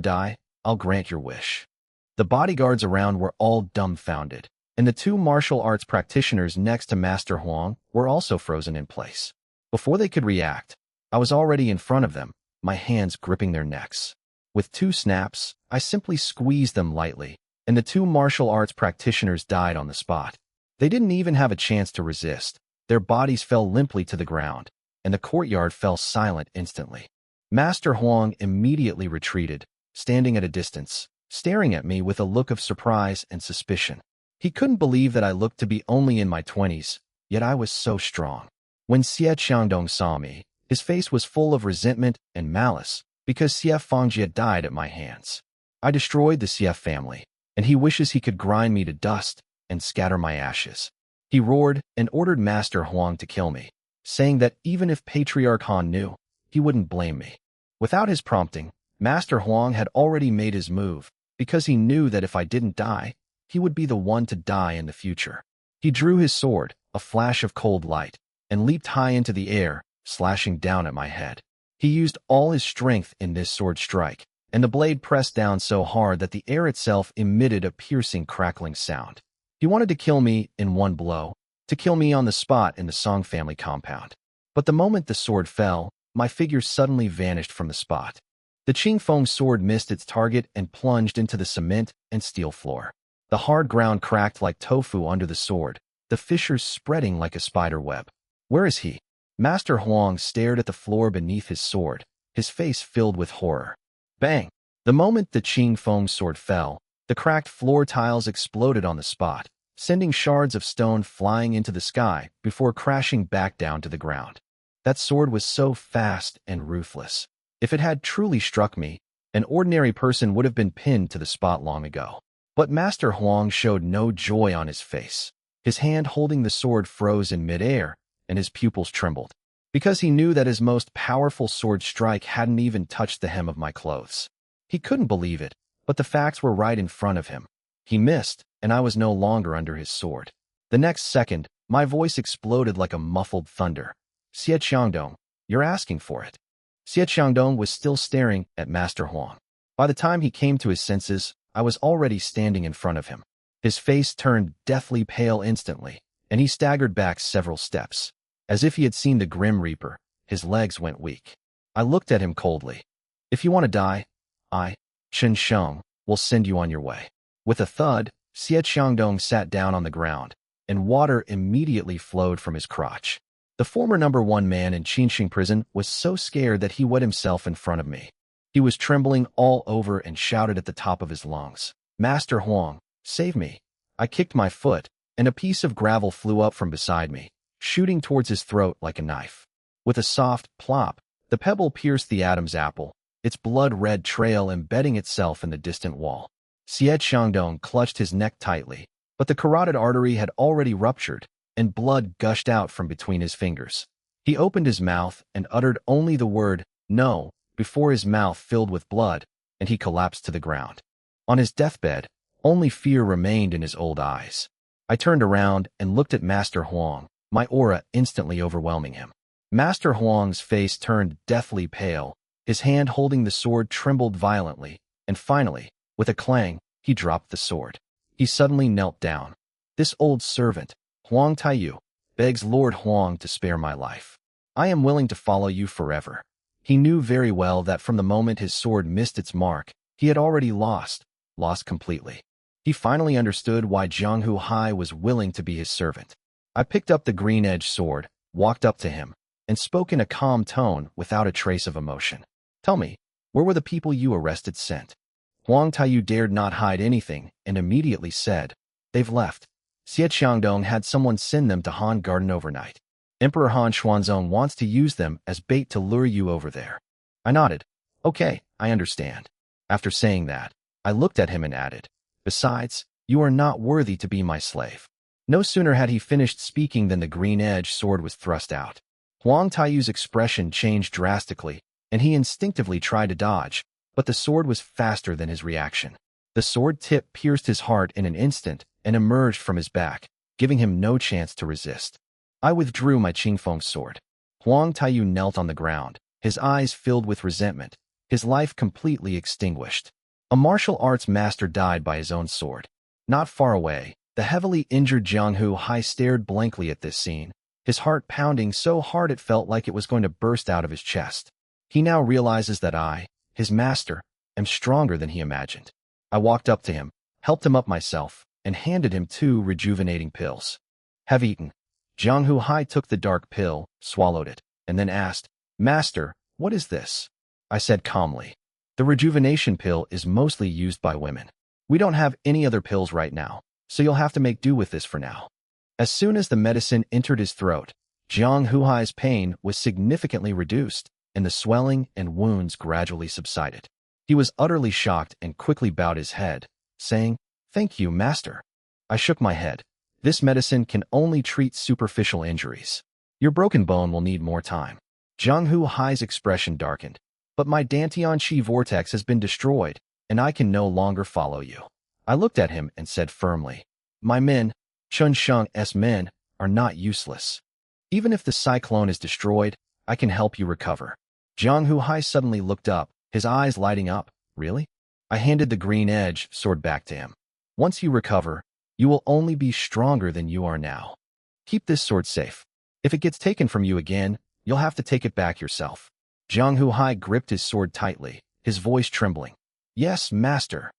die, I'll grant your wish." The bodyguards around were all dumbfounded, and the two martial arts practitioners next to Master Huang were also frozen in place. Before they could react, I was already in front of them, my hands gripping their necks. With two snaps, I simply squeezed them lightly, and the two martial arts practitioners died on the spot. They didn't even have a chance to resist. Their bodies fell limply to the ground, and the courtyard fell silent instantly. Master Huang immediately retreated, standing at a distance, staring at me with a look of surprise and suspicion. He couldn't believe that I looked to be only in my 20s, yet I was so strong. When Xie Xiangdong saw me, his face was full of resentment and malice, because Xie Fengjie died at my hands. I destroyed the Xie family, and he wishes he could grind me to dust and scatter my ashes. He roared and ordered Master Huang to kill me, saying that even if Patriarch Han knew, he wouldn't blame me. Without his prompting, Master Huang had already made his move, because he knew that if I didn't die, he would be the one to die in the future. He drew his sword, a flash of cold light, and leaped high into the air, slashing down at my head. He used all his strength in this sword strike, and the blade pressed down so hard that the air itself emitted a piercing crackling sound. He wanted to kill me in one blow, to kill me on the spot in the Song family compound. But the moment the sword fell, my figure suddenly vanished from the spot. The Qingfeng sword missed its target and plunged into the cement and steel floor. The hard ground cracked like tofu under the sword, the fissures spreading like a spider web. "Where is he?" Master Huang stared at the floor beneath his sword, his face filled with horror. Bang! The moment the Qingfeng sword fell, the cracked floor tiles exploded on the spot, sending shards of stone flying into the sky before crashing back down to the ground. That sword was so fast and ruthless. If it had truly struck me, an ordinary person would have been pinned to the spot long ago. But Master Huang showed no joy on his face. His hand holding the sword froze in midair, and his pupils trembled, because he knew that his most powerful sword strike hadn't even touched the hem of my clothes. He couldn't believe it, but the facts were right in front of him. He missed, and I was no longer under his sword. The next second, my voice exploded like a muffled thunder. "Xie Xiangdong, you're asking for it." Xie Xiangdong was still staring at Master Huang. By the time he came to his senses, I was already standing in front of him. His face turned deathly pale instantly, and he staggered back several steps. As if he had seen the Grim Reaper, his legs went weak. I looked at him coldly. "If you want to die, I, Chen Sheng, will send you on your way." With a thud, Xie Xiangdong sat down on the ground, and water immediately flowed from his crotch. The former #1 man in Qinxing prison was so scared that he wet himself in front of me. He was trembling all over and shouted at the top of his lungs, "Master Huang, save me." I kicked my foot, and a piece of gravel flew up from beside me, shooting towards his throat like a knife. With a soft plop, the pebble pierced the Adam's apple, its blood-red trail embedding itself in the distant wall. Xie Xiangdong clutched his neck tightly, but the carotid artery had already ruptured, and blood gushed out from between his fingers. He opened his mouth and uttered only the word, "No," before his mouth filled with blood, and he collapsed to the ground. On his deathbed, only fear remained in his old eyes. I turned around and looked at Master Huang, my aura instantly overwhelming him. Master Huang's face turned deathly pale, his hand holding the sword trembled violently, and finally, with a clang, he dropped the sword. He suddenly knelt down. "This old servant, Huang Taiyu, begs Lord Huang to spare my life. I am willing to follow you forever." He knew very well that from the moment his sword missed its mark, he had already lost completely. He finally understood why Jianghu Hai was willing to be his servant. I picked up the green-edged sword, walked up to him, and spoke in a calm tone without a trace of emotion. "Tell me, where were the people you arrested sent?" Huang Taiyu dared not hide anything and immediately said, "They've left." Xie Qiangdong had someone send them to Han Garden overnight. Emperor Han Xuanzong wants to use them as bait to lure you over there. I nodded. Okay, I understand. After saying that, I looked at him and added, besides, you are not worthy to be my slave. No sooner had he finished speaking than the green-edged sword was thrust out. Huang Taiyu's expression changed drastically, and he instinctively tried to dodge, but the sword was faster than his reaction. The sword tip pierced his heart in an instant and emerged from his back, giving him no chance to resist. I withdrew my Qingfeng sword. Huang Taiyu knelt on the ground, his eyes filled with resentment, his life completely extinguished. A martial arts master died by his own sword. Not far away, the heavily injured Jiang Hu Hai stared blankly at this scene, his heart pounding so hard it felt like it was going to burst out of his chest. He now realizes that I, his master, am stronger than he imagined. I walked up to him, helped him up myself, and handed him 2 rejuvenating pills. Have eaten. Jiang Hu Hai took the dark pill, swallowed it, and then asked, Master, what is this? I said calmly. The rejuvenation pill is mostly used by women. We don't have any other pills right now, so you'll have to make do with this for now. As soon as the medicine entered his throat, Jiang Hu Hai's pain was significantly reduced, and the swelling and wounds gradually subsided. He was utterly shocked and quickly bowed his head, saying, Thank you, Master. I shook my head. This medicine can only treat superficial injuries. Your broken bone will need more time. Jiang Hu Hai's expression darkened. But my Dantian Qi vortex has been destroyed, and I can no longer follow you. I looked at him and said firmly, My men, Chun Sheng's men, are not useless. Even if the cyclone is destroyed, I can help you recover. Jiang Hu Hai suddenly looked up, his eyes lighting up. Really? I handed the green-edged sword back to him. Once you recover, you will only be stronger than you are now. Keep this sword safe. If it gets taken from you again, you'll have to take it back yourself. Jiang Hu Hai gripped his sword tightly, his voice trembling. Yes, Master.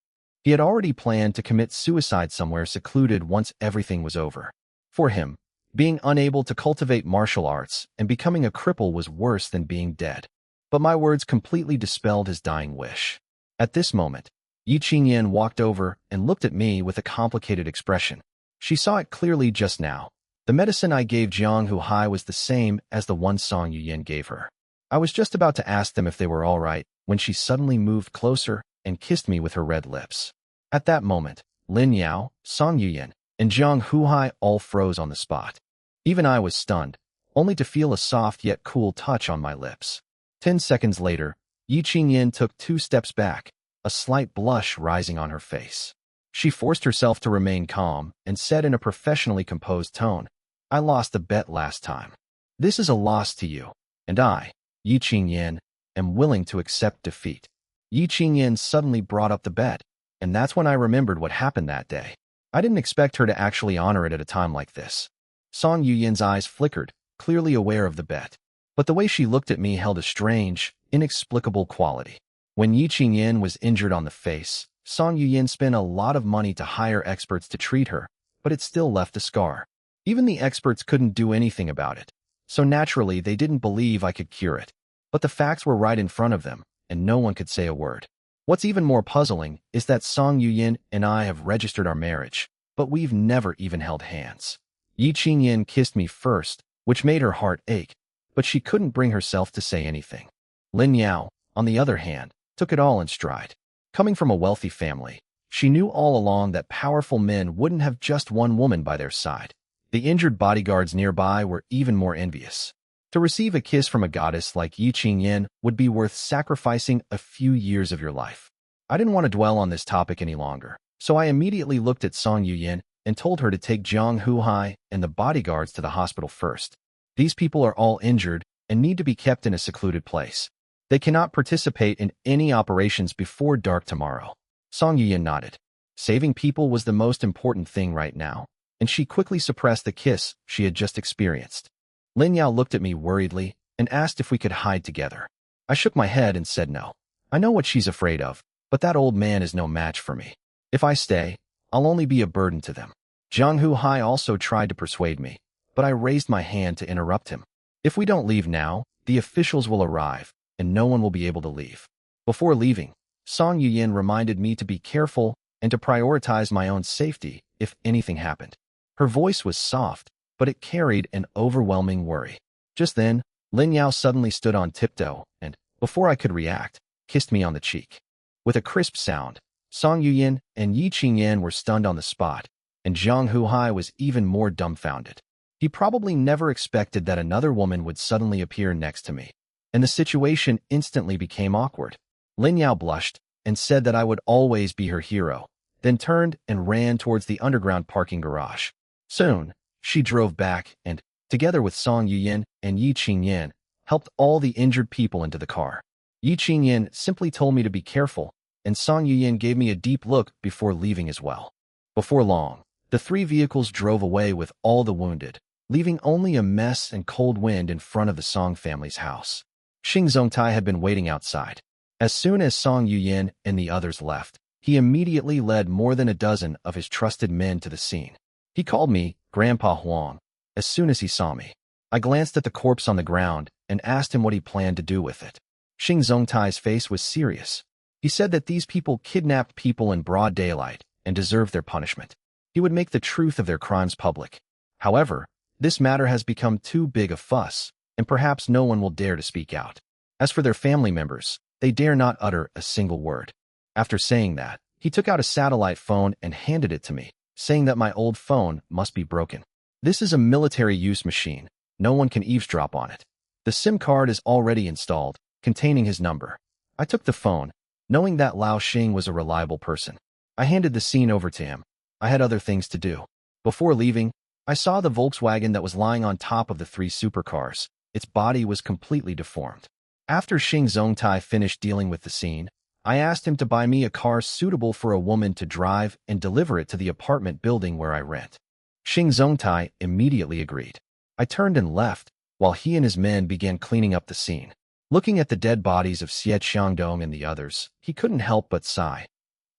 He had already planned to commit suicide somewhere secluded once everything was over. For him, being unable to cultivate martial arts and becoming a cripple was worse than being dead. But my words completely dispelled his dying wish. At this moment, Yi Qingyan walked over and looked at me with a complicated expression. She saw it clearly just now. The medicine I gave Jiang Hu Hai was the same as the one Song Yuyan gave her. I was just about to ask them if they were all right when she suddenly moved closer and kissed me with her red lips. At that moment, Lin Yao, Song Yuyan, and Jiang Hu Hai all froze on the spot. Even I was stunned, only to feel a soft yet cool touch on my lips. 10 seconds later, Yi Qingyan took 2 steps back, a slight blush rising on her face. She forced herself to remain calm and said in a professionally composed tone, I lost the bet last time. This is a loss to you, and I, Yi Qingyan, am willing to accept defeat. Yi Qingyan suddenly brought up the bet, and that's when I remembered what happened that day. I didn't expect her to actually honor it at a time like this. Song Yuyan's eyes flickered, clearly aware of the bet. But the way she looked at me held a strange, inexplicable quality. When Yi Qingyan was injured on the face, Song Yuyan spent a lot of money to hire experts to treat her, but it still left a scar. Even the experts couldn't do anything about it, so naturally they didn't believe I could cure it. But the facts were right in front of them, and no one could say a word. What's even more puzzling is that Song Yuyan and I have registered our marriage, but we've never even held hands. Yi Qingyan kissed me first, which made her heart ache, but she couldn't bring herself to say anything. Lin Yao, on the other hand, took it all in stride. Coming from a wealthy family, she knew all along that powerful men wouldn't have just one woman by their side. The injured bodyguards nearby were even more envious. To receive a kiss from a goddess like Yi Qingyan would be worth sacrificing a few years of your life. I didn't want to dwell on this topic any longer, so I immediately looked at Song Yuyan and told her to take Jiang Hu Hai and the bodyguards to the hospital first. These people are all injured and need to be kept in a secluded place. They cannot participate in any operations before dark tomorrow. Song Yuyan nodded. Saving people was the most important thing right now, and she quickly suppressed the kiss she had just experienced. Lin Yao looked at me worriedly and asked if we could hide together. I shook my head and said no. I know what she's afraid of, but that old man is no match for me. If I stay, I'll only be a burden to them. Jiang Hu Hai also tried to persuade me, but I raised my hand to interrupt him. If we don't leave now, the officials will arrive, and no one will be able to leave. Before leaving, Song Yuyan reminded me to be careful and to prioritize my own safety if anything happened. Her voice was soft, but it carried an overwhelming worry. Just then, Lin Yao suddenly stood on tiptoe and, before I could react, kissed me on the cheek. With a crisp sound, Song Yuyin and Yi Qingyan were stunned on the spot, and Zhang Huhai was even more dumbfounded. He probably never expected that another woman would suddenly appear next to me, and the situation instantly became awkward. Lin Yao blushed and said that I would always be her hero, then turned and ran towards the underground parking garage. Soon, she drove back and, together with Song Yuyin and Yi Qingyan, helped all the injured people into the car. Yi Qingyan simply told me to be careful, and Song Yuyin gave me a deep look before leaving as well. Before long, the three vehicles drove away with all the wounded, leaving only a mess and cold wind in front of the Song family's house. Xing Zongtai had been waiting outside. As soon as Song Yuyin and the others left, he immediately led more than a dozen of his trusted men to the scene. He called me Grandpa Huang as soon as he saw me. I glanced at the corpse on the ground and asked him what he planned to do with it. Xing Zongtai's face was serious. He said that these people kidnapped people in broad daylight and deserved their punishment. He would make the truth of their crimes public. However, this matter has become too big a fuss, and perhaps no one will dare to speak out. As for their family members, they dare not utter a single word. After saying that, he took out a satellite phone and handed it to me, saying that my old phone must be broken. This is a military-use machine. No one can eavesdrop on it. The SIM card is already installed, containing his number. I took the phone, knowing that Lao Xing was a reliable person. I handed the scene over to him. I had other things to do. Before leaving, I saw the Volkswagen that was lying on top of the three supercars. Its body was completely deformed. After Xing Zongtai finished dealing with the scene, I asked him to buy me a car suitable for a woman to drive and deliver it to the apartment building where I rent. Xing Zongtai immediately agreed. I turned and left, while he and his men began cleaning up the scene. Looking at the dead bodies of Xie Xiangdong and the others, he couldn't help but sigh.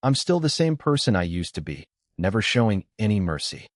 I'm still the same person I used to be, never showing any mercy.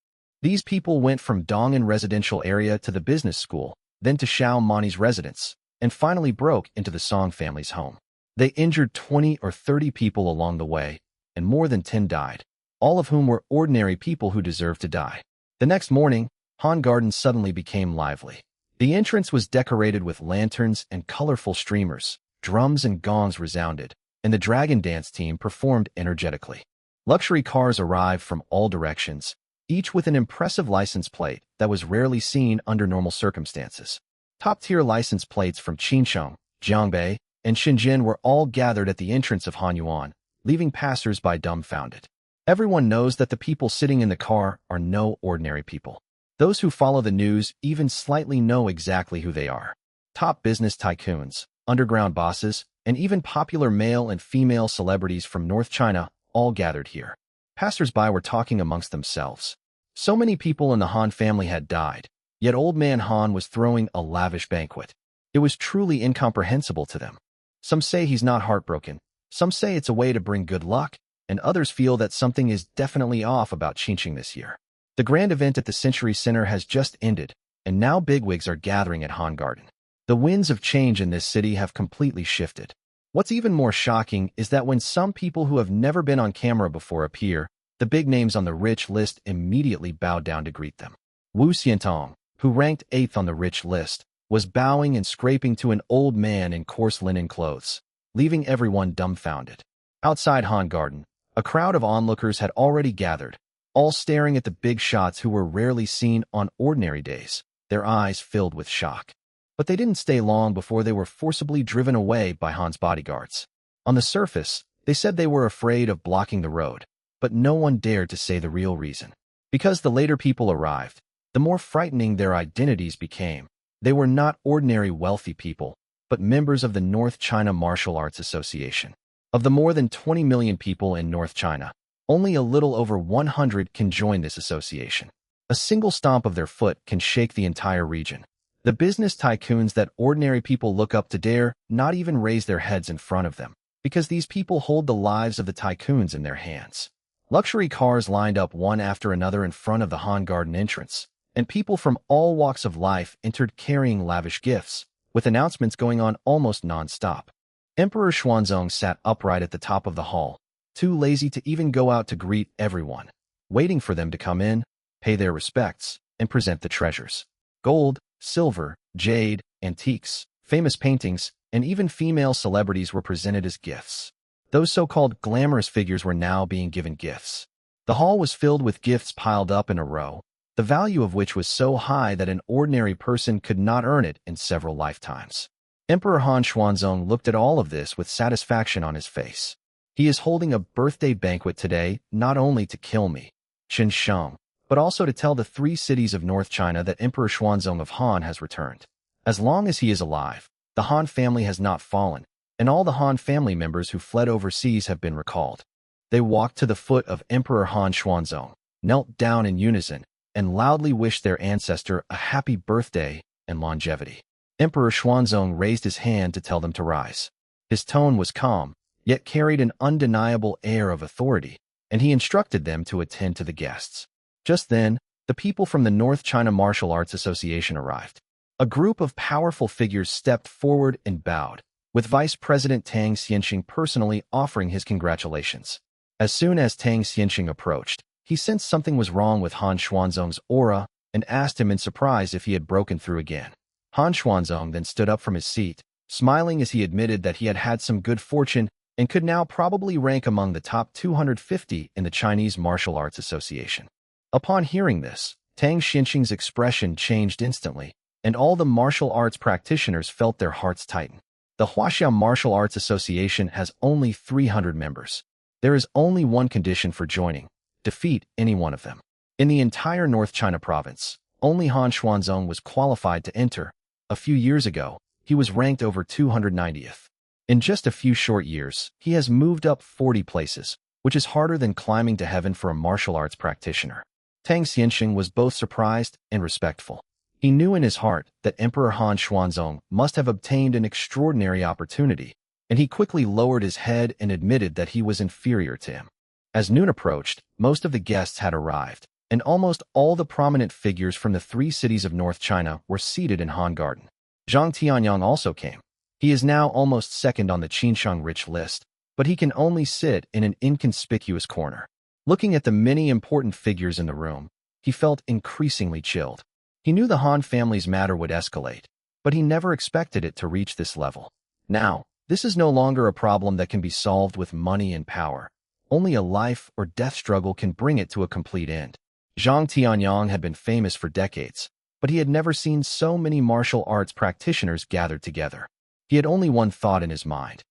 These people went from Dong'an residential area to the business school, then to Xiao Mani's residence, and finally broke into the Song family's home. They injured 20 or 30 people along the way, and more than 10 died, all of whom were ordinary people who deserved to die. The next morning, Han Garden suddenly became lively. The entrance was decorated with lanterns and colorful streamers, drums and gongs resounded, and the Dragon Dance team performed energetically. Luxury cars arrived from all directions, each with an impressive license plate that was rarely seen under normal circumstances. Top-tier license plates from Qinsheng, Jiangbei, and Shenzhen were all gathered at the entrance of Hanyuan, leaving passers-by dumbfounded. Everyone knows that the people sitting in the car are no ordinary people. Those who follow the news even slightly know exactly who they are. Top business tycoons, underground bosses, and even popular male and female celebrities from North China all gathered here. Passers-by were talking amongst themselves. So many people in the Han family had died, yet old man Han was throwing a lavish banquet. It was truly incomprehensible to them. Some say he's not heartbroken, some say it's a way to bring good luck, and others feel that something is definitely off about Qingqing this year. The grand event at the Century Center has just ended, and now bigwigs are gathering at Han Garden. The winds of change in this city have completely shifted. What's even more shocking is that when some people who have never been on camera before appear, the big names on the rich list immediately bow down to greet them. Wu Xiantong, who ranked 8th on the rich list, was bowing and scraping to an old man in coarse linen clothes, leaving everyone dumbfounded. Outside Han Garden, a crowd of onlookers had already gathered, all staring at the big shots who were rarely seen on ordinary days, their eyes filled with shock. But they didn't stay long before they were forcibly driven away by Han's bodyguards. On the surface, they said they were afraid of blocking the road, but no one dared to say the real reason. Because the later people arrived, the more frightening their identities became. They were not ordinary wealthy people, but members of the North China Martial Arts Association. Of the more than 20 million people in North China, only a little over 100 can join this association. A single stomp of their foot can shake the entire region. The business tycoons that ordinary people look up to dare not even raise their heads in front of them, because these people hold the lives of the tycoons in their hands. Luxury cars lined up one after another in front of the Han Garden entrance, and people from all walks of life entered carrying lavish gifts, with announcements going on almost non-stop. Emperor Xuanzong sat upright at the top of the hall, too lazy to even go out to greet everyone. Waiting for them to come in, pay their respects, and present the treasures. Gold, silver, jade, antiques, famous paintings, and even female celebrities were presented as gifts. Those so-called glamorous figures were now being given gifts. The hall was filled with gifts piled up in a row, the value of which was so high that an ordinary person could not earn it in several lifetimes. Emperor Han Xuanzong looked at all of this with satisfaction on his face. He is holding a birthday banquet today, not only to kill me, Qin Sheng, but also to tell the 3 cities of North China that Emperor Xuanzong of Han has returned. As long as he is alive, the Han family has not fallen, and all the Han family members who fled overseas have been recalled. They walked to the foot of Emperor Han Xuanzong, knelt down in unison, and loudly wished their ancestor a happy birthday and longevity. Emperor Xuanzong raised his hand to tell them to rise. His tone was calm, yet carried an undeniable air of authority, and he instructed them to attend to the guests. Just then, the people from the North China Martial Arts Association arrived. A group of powerful figures stepped forward and bowed, with Vice President Tang Xianxing personally offering his congratulations. As soon as Tang Xianxing approached, he sensed something was wrong with Han Xuanzong's aura and asked him in surprise if he had broken through again. Han Xuanzong then stood up from his seat, smiling as he admitted that he had had some good fortune and could now probably rank among the top 250 in the Chinese Martial Arts Association. Upon hearing this, Tang Xianxing's expression changed instantly, and all the martial arts practitioners felt their hearts tighten. The Huaxiao Martial Arts Association has only 300 members. There is only one condition for joining: defeat any one of them. In the entire North China province, only Han Xuanzong was qualified to enter. A few years ago, he was ranked over 290th. In just a few short years, he has moved up 40 places, which is harder than climbing to heaven for a martial arts practitioner. Tang Xianxing was both surprised and respectful. He knew in his heart that Emperor Han Xuanzong must have obtained an extraordinary opportunity, and he quickly lowered his head and admitted that he was inferior to him. As noon approached, most of the guests had arrived, and almost all the prominent figures from the 3 cities of North China were seated in Han Garden. Zhang Tianyang also came. He is now almost second on the Qinshang rich list, but he can only sit in an inconspicuous corner. Looking at the many important figures in the room, he felt increasingly chilled. He knew the Han family's matter would escalate, but he never expected it to reach this level. Now, this is no longer a problem that can be solved with money and power. Only a life or death struggle can bring it to a complete end. Zhang Tianyang had been famous for decades, but he had never seen so many martial arts practitioners gathered together. He had only one thought in his mind: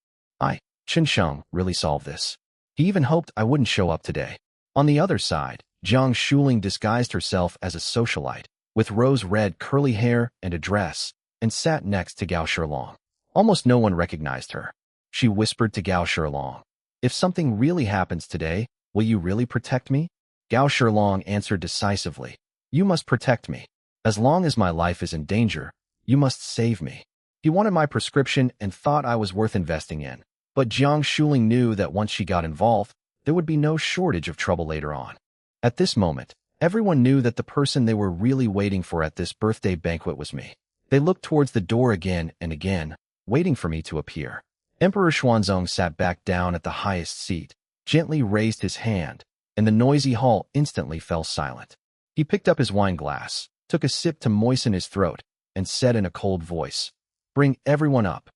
Qin Sheng, really solve this. He even hoped I wouldn't show up today. On the other side, Jiang Shuling disguised herself as a socialite, with rose-red curly hair and a dress, and sat next to Gao Shilong. Almost no one recognized her. She whispered to Gao Shilong, "If something really happens today, will you really protect me?" Gao Shilong answered decisively, "You must protect me. As long as my life is in danger, you must save me." He wanted my prescription and thought I was worth investing in. But Jiang Shuling knew that once she got involved, there would be no shortage of trouble later on. At this moment, everyone knew that the person they were really waiting for at this birthday banquet was me. They looked towards the door again and again, waiting for me to appear. Emperor Xuanzong sat back down at the highest seat, gently raised his hand, and the noisy hall instantly fell silent. He picked up his wine glass, took a sip to moisten his throat, and said in a cold voice, "Bring everyone up."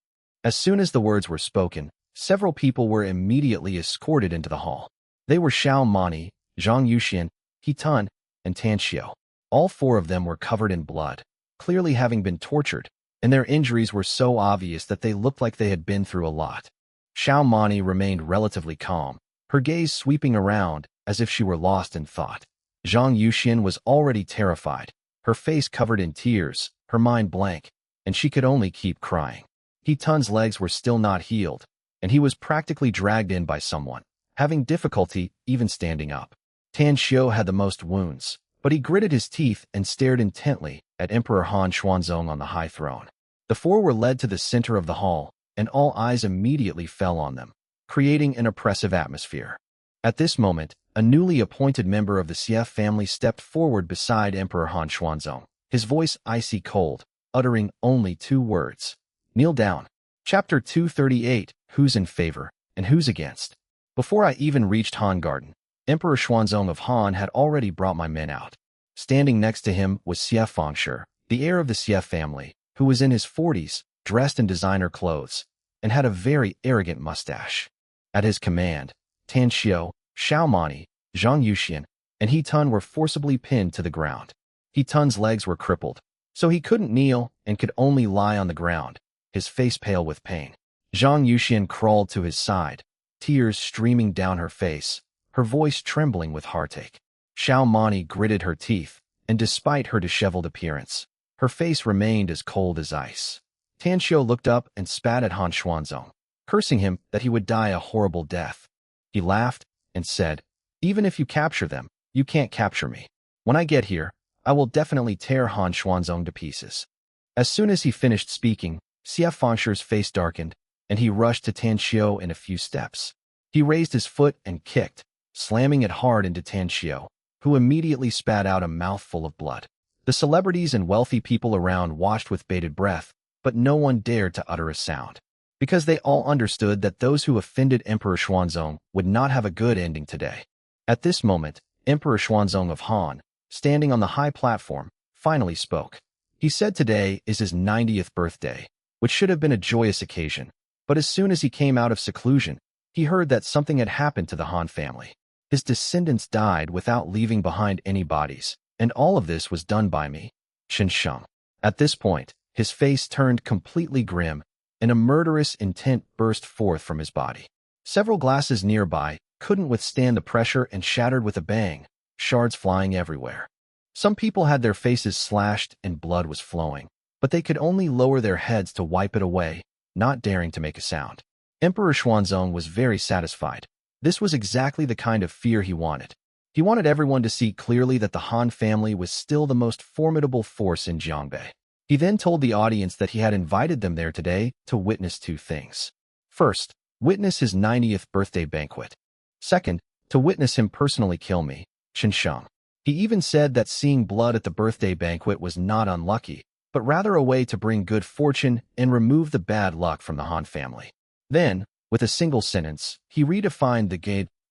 As soon as the words were spoken, several people were immediately escorted into the hall. They were Xiao Mani, Zhang Yuxian, He Tun, and Tan Xiao. All 4 of them were covered in blood, clearly having been tortured, and their injuries were so obvious that they looked like they had been through a lot. Xiao Mani remained relatively calm, her gaze sweeping around as if she were lost in thought. Zhang Yuxian was already terrified, her face covered in tears, her mind blank, and she could only keep crying. He Tun's legs were still not healed, and he was practically dragged in by someone, having difficulty even standing up. Tan Xiao had the most wounds, but he gritted his teeth and stared intently at Emperor Han Xuanzong on the high throne. The 4 were led to the center of the hall, and all eyes immediately fell on them, creating an oppressive atmosphere. At this moment, a newly appointed member of the Xie family stepped forward beside Emperor Han Xuanzong, his voice icy cold, uttering only 2 words: "Kneel down." Chapter 238, Who's in Favor and Who's Against? Before I even reached Han Garden, Emperor Xuanzong of Han had already brought my men out. Standing next to him was Xie Fengshi, the heir of the Xie family, who was in his 40s, dressed in designer clothes, and had a very arrogant mustache. At his command, Tan Xiao, Xiao Mani, Zhang Yuxian, and He Tun were forcibly pinned to the ground. He Tun's legs were crippled, so he couldn't kneel and could only lie on the ground, his face pale with pain. Zhang Yuxian crawled to his side, tears streaming down her face, her voice trembling with heartache. Xiao Mani gritted her teeth, and despite her disheveled appearance, her face remained as cold as ice. Tan Xiao looked up and spat at Han Xuanzong, cursing him that he would die a horrible death. He laughed and said, "Even if you capture them, you can't capture me. When I get here, I will definitely tear Han Xuanzong to pieces." As soon as he finished speaking, Xie Fengshi's face darkened, and he rushed to Tan Xiao in a few steps. He raised his foot and kicked, slamming it hard into Tan Xiao, who immediately spat out a mouthful of blood. The celebrities and wealthy people around watched with bated breath, but no one dared to utter a sound, because they all understood that those who offended Emperor Xuanzong would not have a good ending today. At this moment, Emperor Xuanzong of Han, standing on the high platform, finally spoke. He said today is his 90th birthday, which should have been a joyous occasion, but as soon as he came out of seclusion, he heard that something had happened to the Han family. His descendants died without leaving behind any bodies, and all of this was done by me, Chen Sheng. At this point, his face turned completely grim, and a murderous intent burst forth from his body. Several glasses nearby couldn't withstand the pressure and shattered with a bang, shards flying everywhere. Some people had their faces slashed and blood was flowing, but they could only lower their heads to wipe it away, not daring to make a sound. Emperor Xuanzong was very satisfied. This was exactly the kind of fear he wanted. He wanted everyone to see clearly that the Han family was still the most formidable force in Jiangbei. He then told the audience that he had invited them there today to witness two things. First, witness his 90th birthday banquet. Second, to witness him personally kill me, Chen Sheng. He even said that seeing blood at the birthday banquet was not unlucky, but rather a way to bring good fortune and remove the bad luck from the Han family. Then, with a single sentence, he redefined the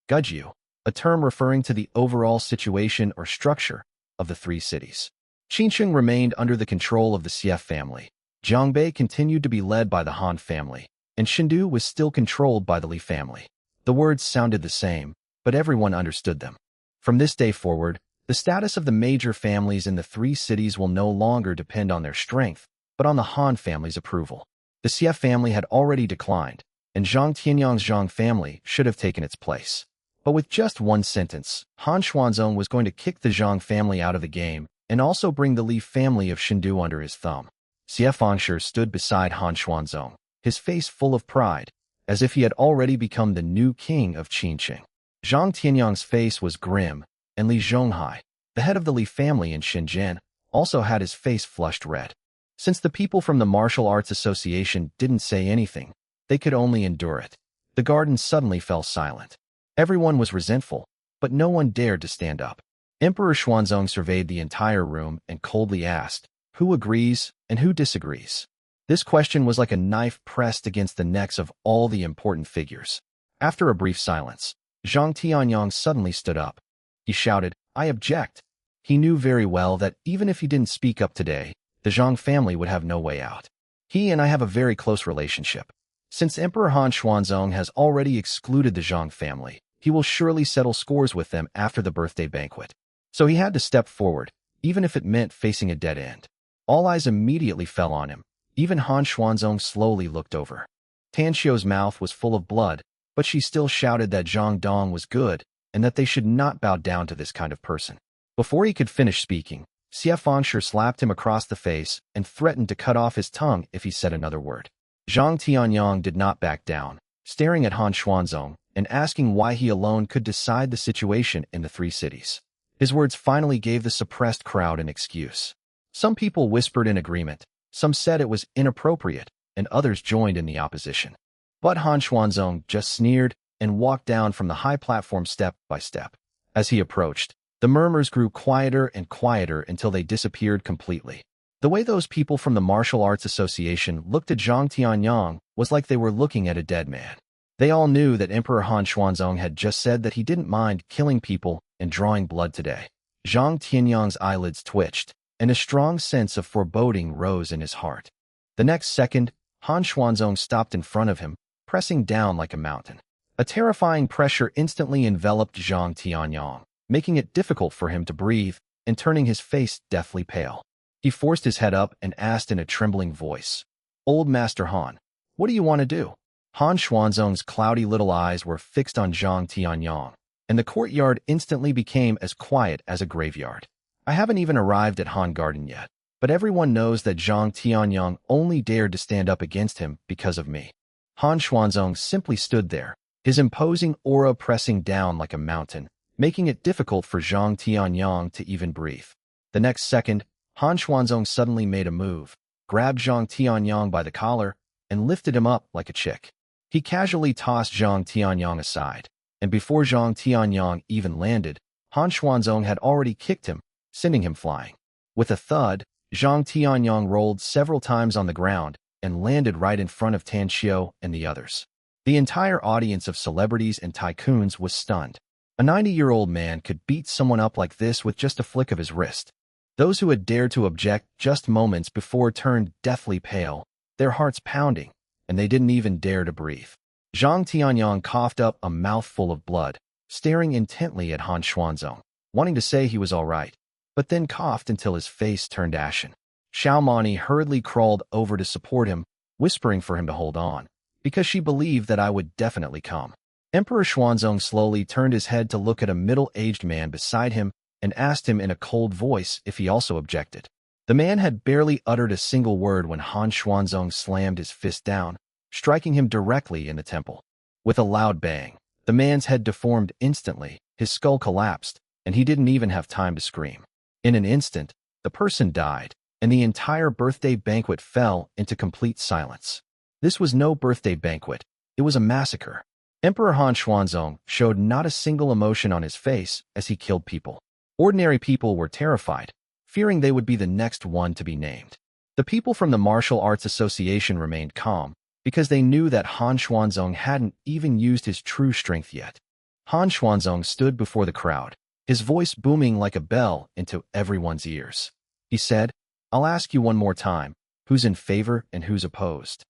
Gujyu, a term referring to the overall situation or structure of the three cities. Qinsheng remained under the control of the Xie family. Jiangbei continued to be led by the Han family, and Chengdu was still controlled by the Li family. The words sounded the same, but everyone understood them. From this day forward, the status of the major families in the three cities will no longer depend on their strength, but on the Han family's approval. The Xie family had already declined, and Zhang Tianyang's Zhang family should have taken its place. But with just one sentence, Han Xuanzong was going to kick the Zhang family out of the game and also bring the Li family of Chengdu under his thumb. Xie Fengshi stood beside Han Xuanzong, his face full of pride, as if he had already become the new king of Qinsheng. Zhang Tianyang's face was grim, and Li Zhonghai, the head of the Li family in Shenzhen, also had his face flushed red. Since the people from the Martial Arts Association didn't say anything, they could only endure it. The garden suddenly fell silent. Everyone was resentful, but no one dared to stand up. Emperor Xuanzong surveyed the entire room and coldly asked, "Who agrees and who disagrees?" This question was like a knife pressed against the necks of all the important figures. After a brief silence, Zhang Tianyang suddenly stood up. He shouted, "I object." He knew very well that even if he didn't speak up today, the Zhang family would have no way out. He and I have a very close relationship. Since Emperor Han Xuanzong has already excluded the Zhang family, he will surely settle scores with them after the birthday banquet. So he had to step forward, even if it meant facing a dead end. All eyes immediately fell on him. Even Han Xuanzong slowly looked over. Tan Xiao's mouth was full of blood, but she still shouted that Zhang Dong was good and that they should not bow down to this kind of person. Before he could finish speaking, Xie Fengshi slapped him across the face and threatened to cut off his tongue if he said another word. Zhang Tianyang did not back down, staring at Han Xuanzong and asking why he alone could decide the situation in the three cities. His words finally gave the suppressed crowd an excuse. Some people whispered in agreement, some said it was inappropriate, and others joined in the opposition. But Han Xuanzong just sneered and walked down from the high platform step by step. As he approached, the murmurs grew quieter and quieter until they disappeared completely. The way those people from the Martial Arts Association looked at Zhang Tianyang was like they were looking at a dead man. They all knew that Emperor Han Xuanzong had just said that he didn't mind killing people and drawing blood today. Zhang Tianyang's eyelids twitched, and a strong sense of foreboding rose in his heart. The next second, Han Xuanzong stopped in front of him, pressing down like a mountain. A terrifying pressure instantly enveloped Zhang Tianyang, making it difficult for him to breathe and turning his face deathly pale. He forced his head up and asked in a trembling voice, "Old Master Han, what do you want to do?" Han Xuanzong's cloudy little eyes were fixed on Zhang Tianyang, and the courtyard instantly became as quiet as a graveyard. I haven't even arrived at Han Garden yet, but everyone knows that Zhang Tianyang only dared to stand up against him because of me. Han Xuanzong simply stood there, his imposing aura pressing down like a mountain, making it difficult for Zhang Tianyang to even breathe. The next second, Han Xuanzong suddenly made a move, grabbed Zhang Tianyang by the collar, and lifted him up like a chick. He casually tossed Zhang Tianyang aside, and before Zhang Tianyang even landed, Han Xuanzong had already kicked him, sending him flying. With a thud, Zhang Tianyang rolled several times on the ground and landed right in front of Tan Xiu and the others. The entire audience of celebrities and tycoons was stunned. A 90-year-old man could beat someone up like this with just a flick of his wrist. Those who had dared to object just moments before turned deathly pale, their hearts pounding, and they didn't even dare to breathe. Zhang Tianyang coughed up a mouthful of blood, staring intently at Han Xuanzong, wanting to say he was all right, but then coughed until his face turned ashen. Xiao Mani hurriedly crawled over to support him, whispering for him to hold on, because she believed that I would definitely come. Emperor Xuanzong slowly turned his head to look at a middle-aged man beside him and asked him in a cold voice if he also objected. The man had barely uttered a single word when Han Xuanzong slammed his fist down, striking him directly in the temple. With a loud bang, the man's head deformed instantly, his skull collapsed, and he didn't even have time to scream. In an instant, the person died, and the entire birthday banquet fell into complete silence. This was no birthday banquet, it was a massacre. Emperor Han Xuanzong showed not a single emotion on his face as he killed people. Ordinary people were terrified, fearing they would be the next one to be named. The people from the Martial Arts Association remained calm, because they knew that Han Xuanzong hadn't even used his true strength yet. Han Xuanzong stood before the crowd, his voice booming like a bell into everyone's ears. He said, "I'll ask you one more time, who's in favor and who's opposed?"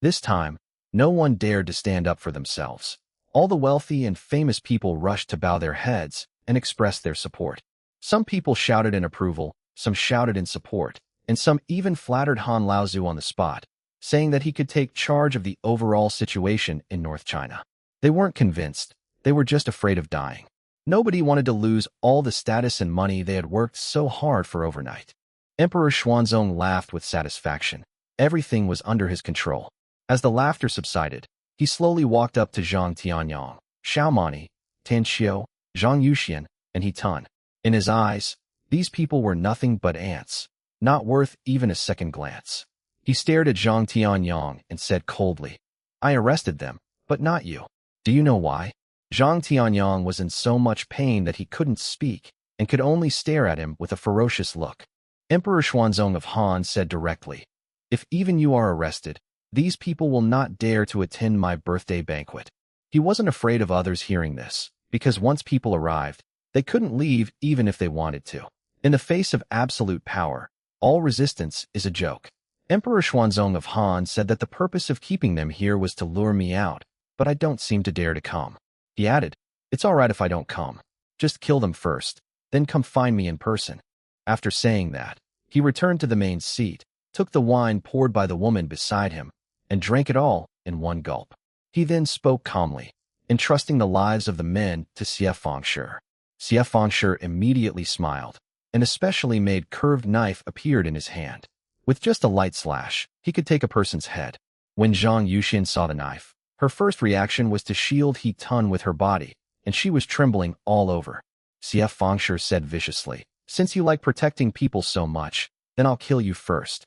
This time, no one dared to stand up for themselves. All the wealthy and famous people rushed to bow their heads and express their support. Some people shouted in approval, some shouted in support, and some even flattered Han Laozu on the spot, saying that he could take charge of the overall situation in North China. They weren't convinced, they were just afraid of dying. Nobody wanted to lose all the status and money they had worked so hard for overnight. Emperor Xuanzong laughed with satisfaction. Everything was under his control. As the laughter subsided, he slowly walked up to Zhang Tianyang, Xiao Mani, Tan Xiu, Zhang Yuxian, and He Tun. In his eyes, these people were nothing but ants, not worth even a second glance. He stared at Zhang Tianyang and said coldly, "I arrested them, but not you. Do you know why?" Zhang Tianyang was in so much pain that he couldn't speak and could only stare at him with a ferocious look. Emperor Xuanzong of Han said directly, "If even you are arrested, these people will not dare to attend my birthday banquet." He wasn't afraid of others hearing this, because once people arrived, they couldn't leave even if they wanted to. In the face of absolute power, all resistance is a joke. Emperor Xuanzong of Han said that the purpose of keeping them here was to lure me out, but I don't seem to dare to come. He added, "It's all right if I don't come. Just kill them first, then come find me in person." After saying that, he returned to the main seat, took the wine poured by the woman beside him, and drank it all in one gulp. He then spoke calmly, entrusting the lives of the men to Xie Fengshi. Xie Fengshi immediately smiled, and especially made curved knife appeared in his hand. With just a light slash, he could take a person's head. When Zhang Yuxian saw the knife, her first reaction was to shield He Tun with her body, and she was trembling all over. Xie Fengshi said viciously, "Since you like protecting people so much, then I'll kill you first."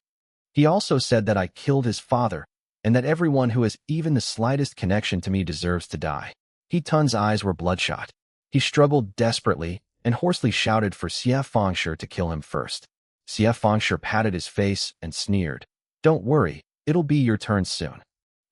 He also said that I killed his father, and that everyone who has even the slightest connection to me deserves to die. He Tun's eyes were bloodshot. He struggled desperately and hoarsely shouted for Xie Fengshi to kill him first. Xie Fengshi patted his face and sneered, "Don't worry, it'll be your turn soon."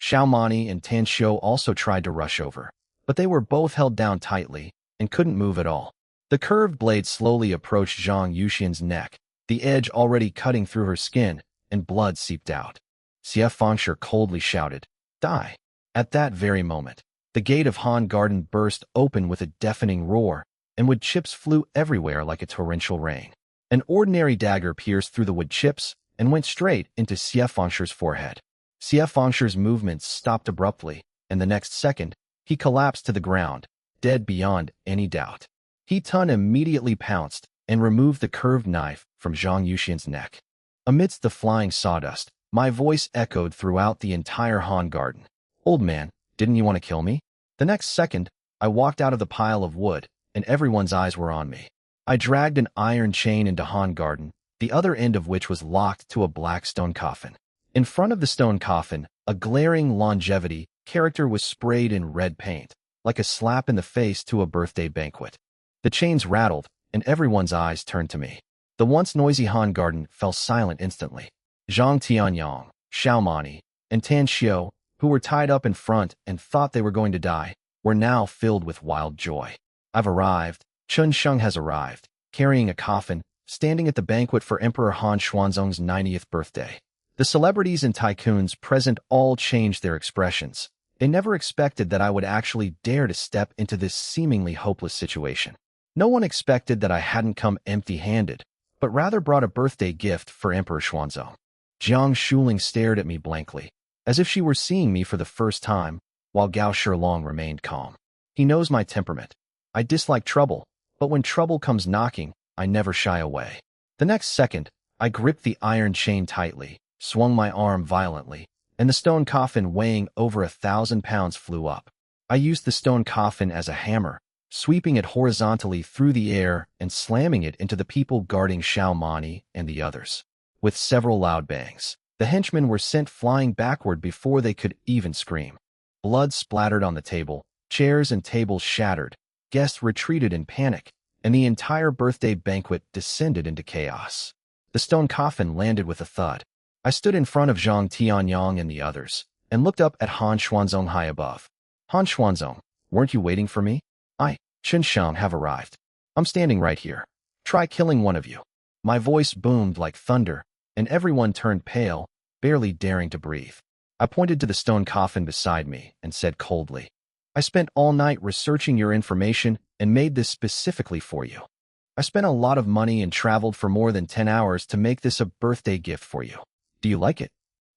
Xiao Mani and Tan Xiu also tried to rush over, but they were both held down tightly and couldn't move at all. The curved blade slowly approached Zhang Yuxian's neck, the edge already cutting through her skin, and blood seeped out. Xie Fengshi coldly shouted, "Die!" At that very moment, the gate of Han Garden burst open with a deafening roar, and wood chips flew everywhere like a torrential rain. An ordinary dagger pierced through the wood chips and went straight into Xie Fengshi's forehead. Xie Fengshi's movements stopped abruptly, and the next second, he collapsed to the ground, dead beyond any doubt. He Tun immediately pounced and removed the curved knife from Zhang Yuxian's neck. Amidst the flying sawdust, my voice echoed throughout the entire Han Garden. "Old man, didn't you want to kill me?" The next second, I walked out of the pile of wood, and everyone's eyes were on me. I dragged an iron chain into Han Garden, the other end of which was locked to a black stone coffin. In front of the stone coffin, a glaring longevity character was sprayed in red paint, like a slap in the face to a birthday banquet. The chains rattled, and everyone's eyes turned to me. The once noisy Han Garden fell silent instantly. Zhang Tianyang, Xiao Mani, and Tan Xiu, who were tied up in front and thought they were going to die, were now filled with wild joy. "I've arrived. Chun Sheng has arrived, carrying a coffin, standing at the banquet for Emperor Han Xuanzong's 90th birthday." The celebrities and tycoons present all changed their expressions. They never expected that I would actually dare to step into this seemingly hopeless situation. No one expected that I hadn't come empty-handed, but rather brought a birthday gift for Emperor Xuanzong. Jiang Shuling stared at me blankly, as if she were seeing me for the first time, while Gao Shilong remained calm. He knows my temperament. I dislike trouble, but when trouble comes knocking, I never shy away. The next second, I gripped the iron chain tightly, swung my arm violently, and the stone coffin weighing over 1,000 pounds flew up. I used the stone coffin as a hammer, sweeping it horizontally through the air and slamming it into the people guarding Xiao Mani and the others. With several loud bangs, the henchmen were sent flying backward before they could even scream. Blood splattered on the table, chairs and tables shattered, guests retreated in panic, and the entire birthday banquet descended into chaos. The stone coffin landed with a thud. I stood in front of Zhang Tianyang and the others, and looked up at Han Xuanzong high above. "Han Xuanzong, weren't you waiting for me? I, Chen Shang, have arrived. I'm standing right here. Try killing one of you." My voice boomed like thunder, and everyone turned pale, barely daring to breathe. I pointed to the stone coffin beside me and said coldly, "I spent all night researching your information and made this specifically for you. I spent a lot of money and traveled for more than 10 hours to make this a birthday gift for you. Do you like it?"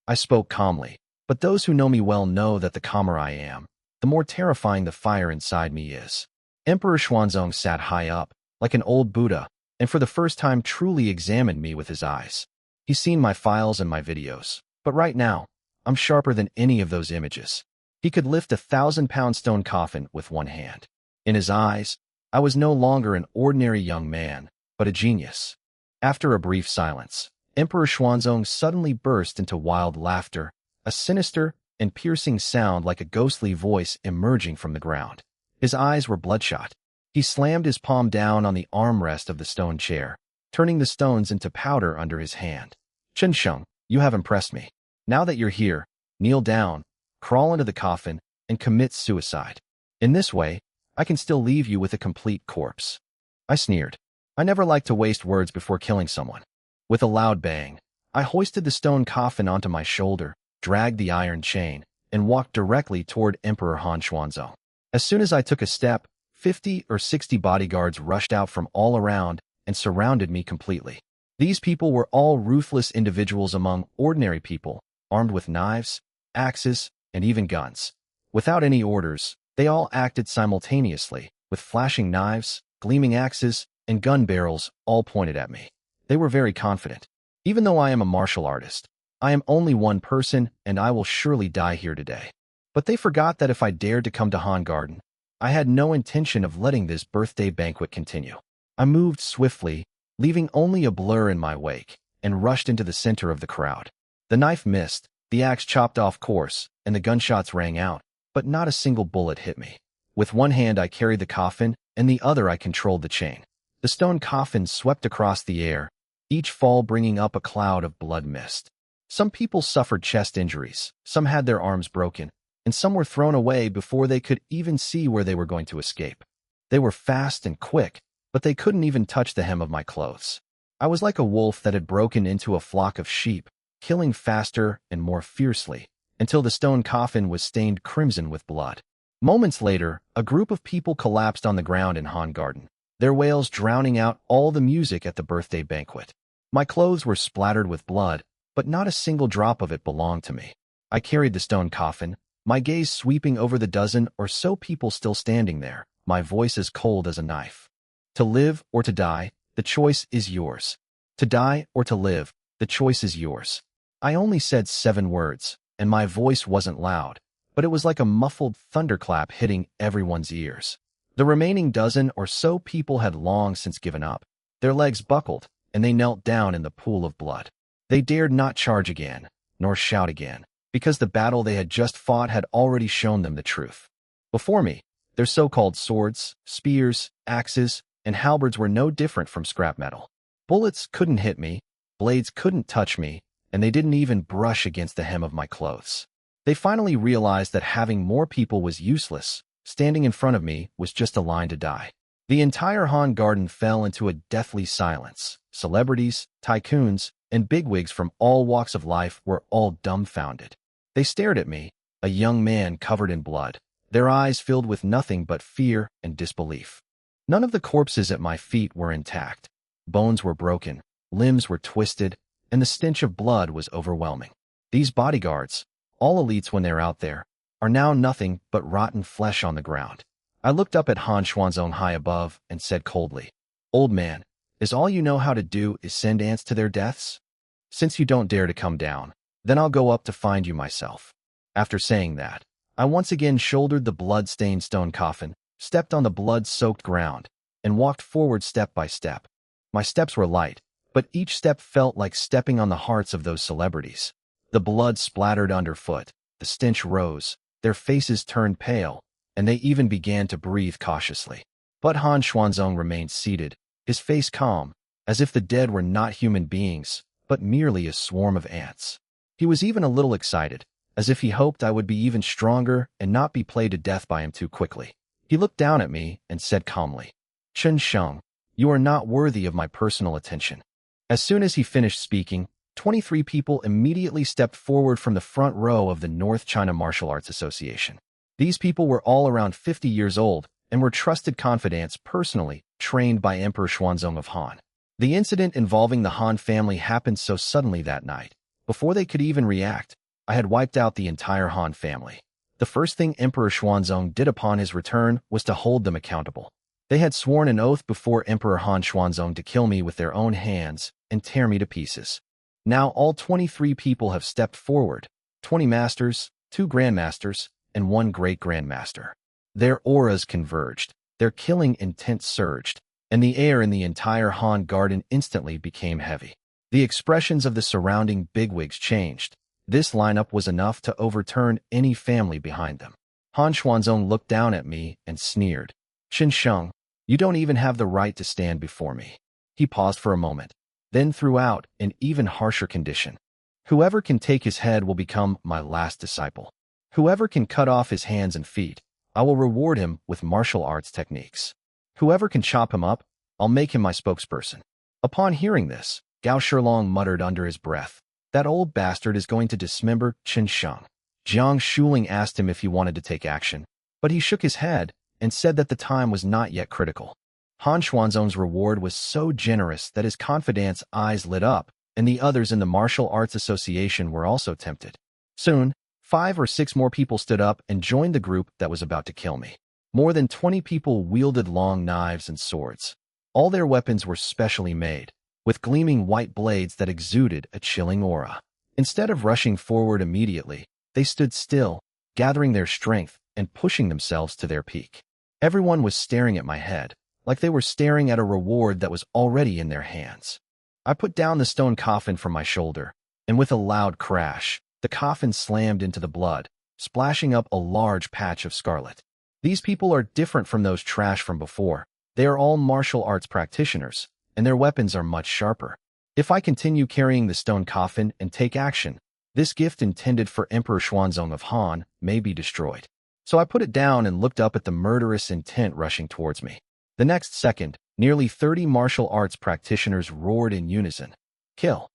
I spoke calmly, but those who know me well know that the calmer I am, the more terrifying the fire inside me is. Emperor Xuanzong sat high up, like an old Buddha, and for the first time truly examined me with his eyes. He's seen my files and my videos, but right now, I'm sharper than any of those images. He could lift 1,000-pound stone coffin with one hand. In his eyes, I was no longer an ordinary young man, but a genius. After a brief silence, Emperor Xuanzong suddenly burst into wild laughter, a sinister and piercing sound like a ghostly voice emerging from the ground. His eyes were bloodshot. He slammed his palm down on the armrest of the stone chair, turning the stones into powder under his hand. "Chen Sheng, you have impressed me. Now that you're here, kneel down, crawl into the coffin, and commit suicide. In this way, I can still leave you with a complete corpse." I sneered. I never liked to waste words before killing someone. With a loud bang, I hoisted the stone coffin onto my shoulder, dragged the iron chain, and walked directly toward Emperor Han Xuanzong. As soon as I took a step, 50 or 60 bodyguards rushed out from all around and surrounded me completely. These people were all ruthless individuals among ordinary people, armed with knives, axes, and even guns. Without any orders, they all acted simultaneously, with flashing knives, gleaming axes, and gun barrels all pointed at me. They were very confident. Even though I am a martial artist, I am only one person and I will surely die here today. But they forgot that if I dared to come to Han Garden, I had no intention of letting this birthday banquet continue. I moved swiftly, leaving only a blur in my wake, and rushed into the center of the crowd. The knife missed, the axe chopped off course, and the gunshots rang out, but not a single bullet hit me. With one hand I carried the coffin, and the other I controlled the chain. The stone coffin swept across the air, each fall bringing up a cloud of blood mist. Some people suffered chest injuries, some had their arms broken, and some were thrown away before they could even see where they were going to escape. They were fast and quick, but they couldn't even touch the hem of my clothes. I was like a wolf that had broken into a flock of sheep, killing faster and more fiercely, until the stone coffin was stained crimson with blood. Moments later, a group of people collapsed on the ground in Han Garden, their wails drowning out all the music at the birthday banquet. My clothes were splattered with blood, but not a single drop of it belonged to me. I carried the stone coffin, my gaze sweeping over the dozen or so people still standing there, my voice as cold as a knife. To live or to die, the choice is yours. To die or to live, the choice is yours. I only said 7 words, and my voice wasn't loud, but it was like a muffled thunderclap hitting everyone's ears. The remaining dozen or so people had long since given up. Their legs buckled, and they knelt down in the pool of blood. They dared not charge again, nor shout again, because the battle they had just fought had already shown them the truth. Before me, their so-called swords, spears, axes, and halberds were no different from scrap metal. Bullets couldn't hit me, blades couldn't touch me, and they didn't even brush against the hem of my clothes. They finally realized that having more people was useless. Standing in front of me was just a line to die. The entire Han Garden fell into a deathly silence. Celebrities, tycoons, and bigwigs from all walks of life were all dumbfounded. They stared at me, a young man covered in blood, their eyes filled with nothing but fear and disbelief. None of the corpses at my feet were intact. Bones were broken, limbs were twisted, and the stench of blood was overwhelming. These bodyguards, all elites when they're out there, are now nothing but rotten flesh on the ground. I looked up at Han Xuanzong high above and said coldly, "Old man, is all you know how to do is send ants to their deaths? Since you don't dare to come down, then I'll go up to find you myself." After saying that, I once again shouldered the blood-stained stone coffin, stepped on the blood-soaked ground, and walked forward step by step. My steps were light, but each step felt like stepping on the hearts of those celebrities. The blood splattered underfoot, the stench rose, their faces turned pale, and they even began to breathe cautiously. But Han Xuanzong remained seated, his face calm, as if the dead were not human beings, but merely a swarm of ants. He was even a little excited, as if he hoped I would be even stronger and not be played to death by him too quickly. He looked down at me and said calmly, "Chen Sheng, you are not worthy of my personal attention." As soon as he finished speaking, 23 people immediately stepped forward from the front row of the North China Martial Arts Association. These people were all around 50 years old and were trusted confidants personally trained by Emperor Xuanzong of Han. The incident involving the Han family happened so suddenly that night. Before they could even react, I had wiped out the entire Han family. The first thing Emperor Xuanzong did upon his return was to hold them accountable. They had sworn an oath before Emperor Han Xuanzong to kill me with their own hands and tear me to pieces. Now all 23 people have stepped forward, 20 masters, 2 grandmasters, and 1 great grandmaster. Their auras converged, their killing intent surged, and the air in the entire Han Garden instantly became heavy. The expressions of the surrounding bigwigs changed. This lineup was enough to overturn any family behind them. Han Xuanzong looked down at me and sneered, "Chen Sheng, you don't even have the right to stand before me." He paused for a moment, then threw out an even harsher condition. "Whoever can take his head will become my last disciple. Whoever can cut off his hands and feet, I will reward him with martial arts techniques. Whoever can chop him up, I'll make him my spokesperson." Upon hearing this, Gao Shilong muttered under his breath, "That old bastard is going to dismember Chen Sheng." Jiang Shuling asked him if he wanted to take action, but he shook his head and said that the time was not yet critical. Han Xuanzong's reward was so generous that his confidant's eyes lit up, and the others in the Martial Arts Association were also tempted. Soon, 5 or 6 more people stood up and joined the group that was about to kill me. More than 20 people wielded long knives and swords. All their weapons were specially made, with gleaming white blades that exuded a chilling aura. Instead of rushing forward immediately, they stood still, gathering their strength and pushing themselves to their peak. Everyone was staring at my head, like they were staring at a reward that was already in their hands. I put down the stone coffin from my shoulder, and with a loud crash, the coffin slammed into the blood, splashing up a large patch of scarlet. These people are different from those trash from before. They are all martial arts practitioners, and their weapons are much sharper. If I continue carrying the stone coffin and take action, this gift intended for Emperor Xuanzong of Han may be destroyed. So I put it down and looked up at the murderous intent rushing towards me. The next second, Nearly 30 martial arts practitioners roared in unison. Kill!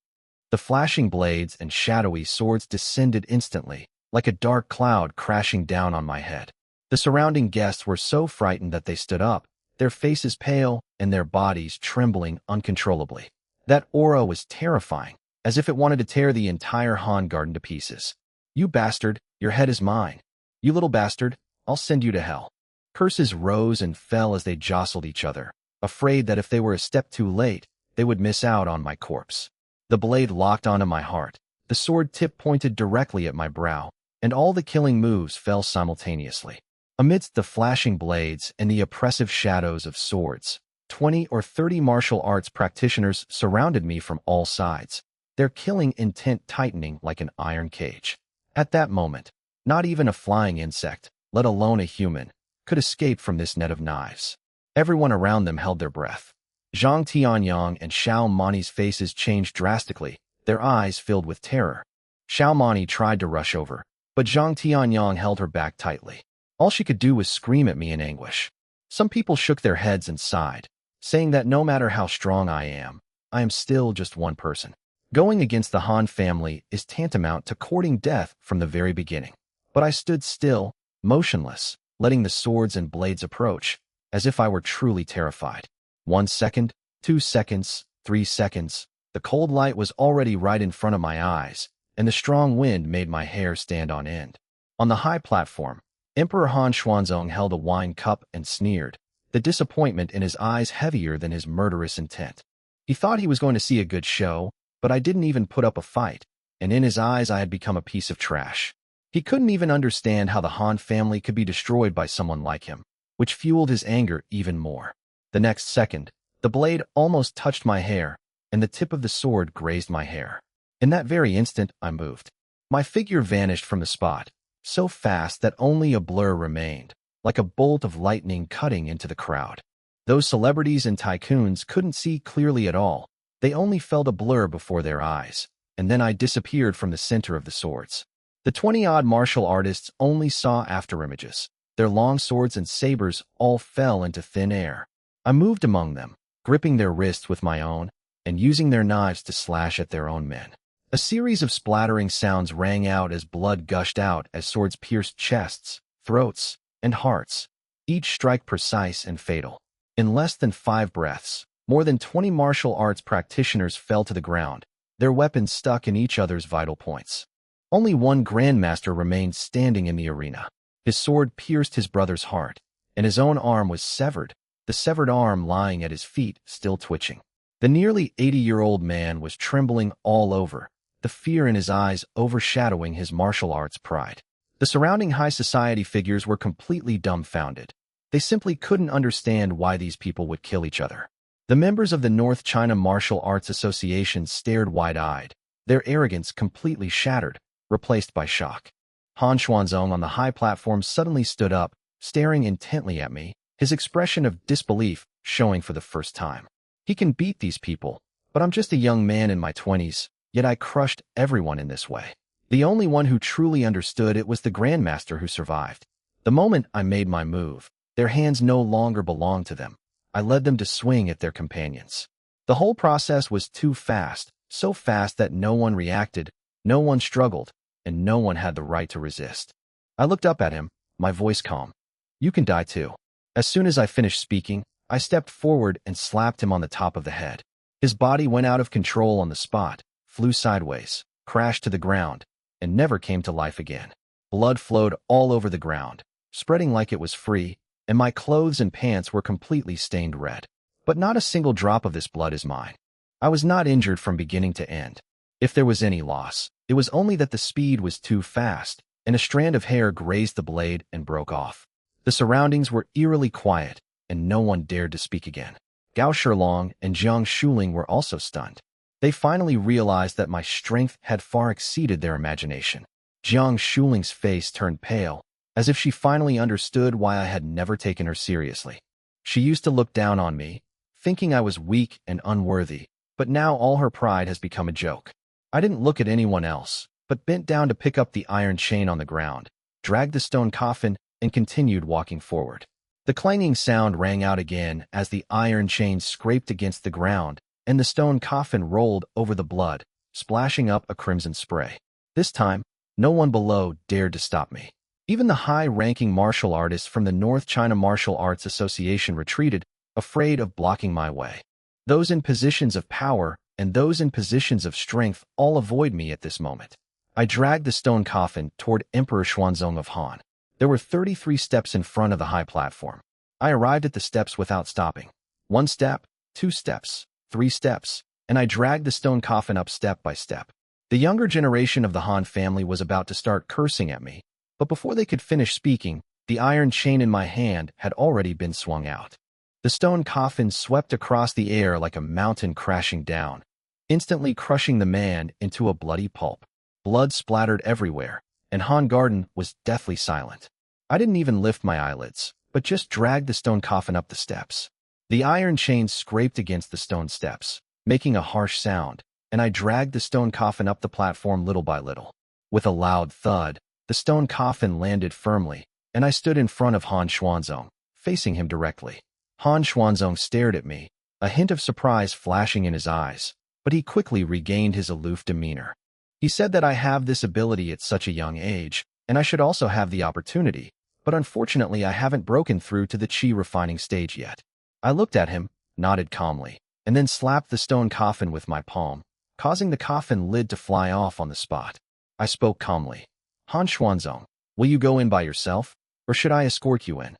The flashing blades and shadowy swords descended instantly, like a dark cloud crashing down on my head. The surrounding guests were so frightened that they stood up, their faces pale and their bodies trembling uncontrollably. That aura was terrifying, as if it wanted to tear the entire Han garden to pieces. You bastard, your head is mine. You little bastard, I'll send you to hell. Curses rose and fell as they jostled each other, afraid that if they were a step too late, they would miss out on my corpse. The blade locked onto my heart, the sword tip pointed directly at my brow, and all the killing moves fell simultaneously. Amidst the flashing blades and the oppressive shadows of swords, 20 or 30 martial arts practitioners surrounded me from all sides, their killing intent tightening like an iron cage. At that moment, not even a flying insect, let alone a human, could escape from this net of knives. Everyone around them held their breath. Zhang Tianyang and Xiao Mani's faces changed drastically, their eyes filled with terror. Xiao Mani tried to rush over, but Zhang Tianyang held her back tightly. All she could do was scream at me in anguish. Some people shook their heads and sighed, saying that no matter how strong I am still just one person. Going against the Han family is tantamount to courting death from the very beginning. But I stood still, motionless, letting the swords and blades approach, as if I were truly terrified. 1 second, 2 seconds, 3 seconds. The cold light was already right in front of my eyes, and the strong wind made my hair stand on end. On the high platform, Emperor Han Xuanzong held a wine cup and sneered, the disappointment in his eyes heavier than his murderous intent. He thought he was going to see a good show, but I didn't even put up a fight, and in his eyes I had become a piece of trash. He couldn't even understand how the Han family could be destroyed by someone like him, which fueled his anger even more. The next second, the blade almost touched my hair, and the tip of the sword grazed my hair. In that very instant, I moved. My figure vanished from the spot, so fast that only a blur remained, like a bolt of lightning cutting into the crowd. Those celebrities and tycoons couldn't see clearly at all. They only felt a blur before their eyes, and then I disappeared from the center of the swords. The 20-odd martial artists only saw afterimages. Their long swords and sabers all fell into thin air. I moved among them, gripping their wrists with my own, and using their knives to slash at their own men. A series of splattering sounds rang out as blood gushed out as swords pierced chests, throats, and hearts, each strike precise and fatal. In less than 5 breaths, more than 20 martial arts practitioners fell to the ground, their weapons stuck in each other's vital points. Only one grandmaster remained standing in the arena. His sword pierced his brother's heart, and his own arm was severed, the severed arm lying at his feet, still twitching. The nearly 80-year-old man was trembling all over, the fear in his eyes overshadowing his martial arts pride. The surrounding high society figures were completely dumbfounded. They simply couldn't understand why these people would kill each other. The members of the North China Martial Arts Association stared wide-eyed, their arrogance completely shattered, replaced by shock. Han Xuanzong on the high platform suddenly stood up, staring intently at me, his expression of disbelief showing for the first time. He can beat these people, but I'm just a young man in my 20s, yet I crushed everyone in this way. The only one who truly understood it was the Grandmaster who survived. The moment I made my move, their hands no longer belonged to them. I led them to swing at their companions. The whole process was too fast, so fast that no one reacted, no one struggled, and no one had the right to resist. I looked up at him, my voice calm. You can die too. As soon as I finished speaking, I stepped forward and slapped him on the top of the head. His body went out of control on the spot, flew sideways, crashed to the ground, and never came to life again. Blood flowed all over the ground, spreading like it was free, and my clothes and pants were completely stained red. But not a single drop of this blood is mine. I was not injured from beginning to end. If there was any loss, it was only that the speed was too fast, and a strand of hair grazed the blade and broke off. The surroundings were eerily quiet, and no one dared to speak again. Gao Shilong and Jiang Shuling were also stunned. They finally realized that my strength had far exceeded their imagination. Jiang Shuling's face turned pale, as if she finally understood why I had never taken her seriously. She used to look down on me, thinking I was weak and unworthy, but now all her pride has become a joke. I didn't look at anyone else, but bent down to pick up the iron chain on the ground, dragged the stone coffin, and continued walking forward. The clanging sound rang out again as the iron chain scraped against the ground, and the stone coffin rolled over the blood, splashing up a crimson spray. This time, no one below dared to stop me. Even the high-ranking martial artists from the North China Martial Arts Association retreated, afraid of blocking my way. Those in positions of power and those in positions of strength all avoid me at this moment. I dragged the stone coffin toward Emperor Xuanzong of Han. There were 33 steps in front of the high platform. I arrived at the steps without stopping. 1 step, 2 steps, 3 steps, and I dragged the stone coffin up step by step. The younger generation of the Han family was about to start cursing at me, but before they could finish speaking, the iron chain in my hand had already been swung out. The stone coffin swept across the air like a mountain crashing down, instantly crushing the man into a bloody pulp. Blood splattered everywhere, and Han Garden was deathly silent. I didn't even lift my eyelids, but just dragged the stone coffin up the steps. The iron chain scraped against the stone steps, making a harsh sound, and I dragged the stone coffin up the platform little by little. With a loud thud, the stone coffin landed firmly, and I stood in front of Han Xuanzong, facing him directly. Han Xuanzong stared at me, a hint of surprise flashing in his eyes, but he quickly regained his aloof demeanor. He said that I have this ability at such a young age, and I should also have the opportunity, but unfortunately I haven't broken through to the qi refining stage yet. I looked at him, nodded calmly, and then slapped the stone coffin with my palm, causing the coffin lid to fly off on the spot. I spoke calmly. Han Xuanzong, will you go in by yourself, or should I escort you in?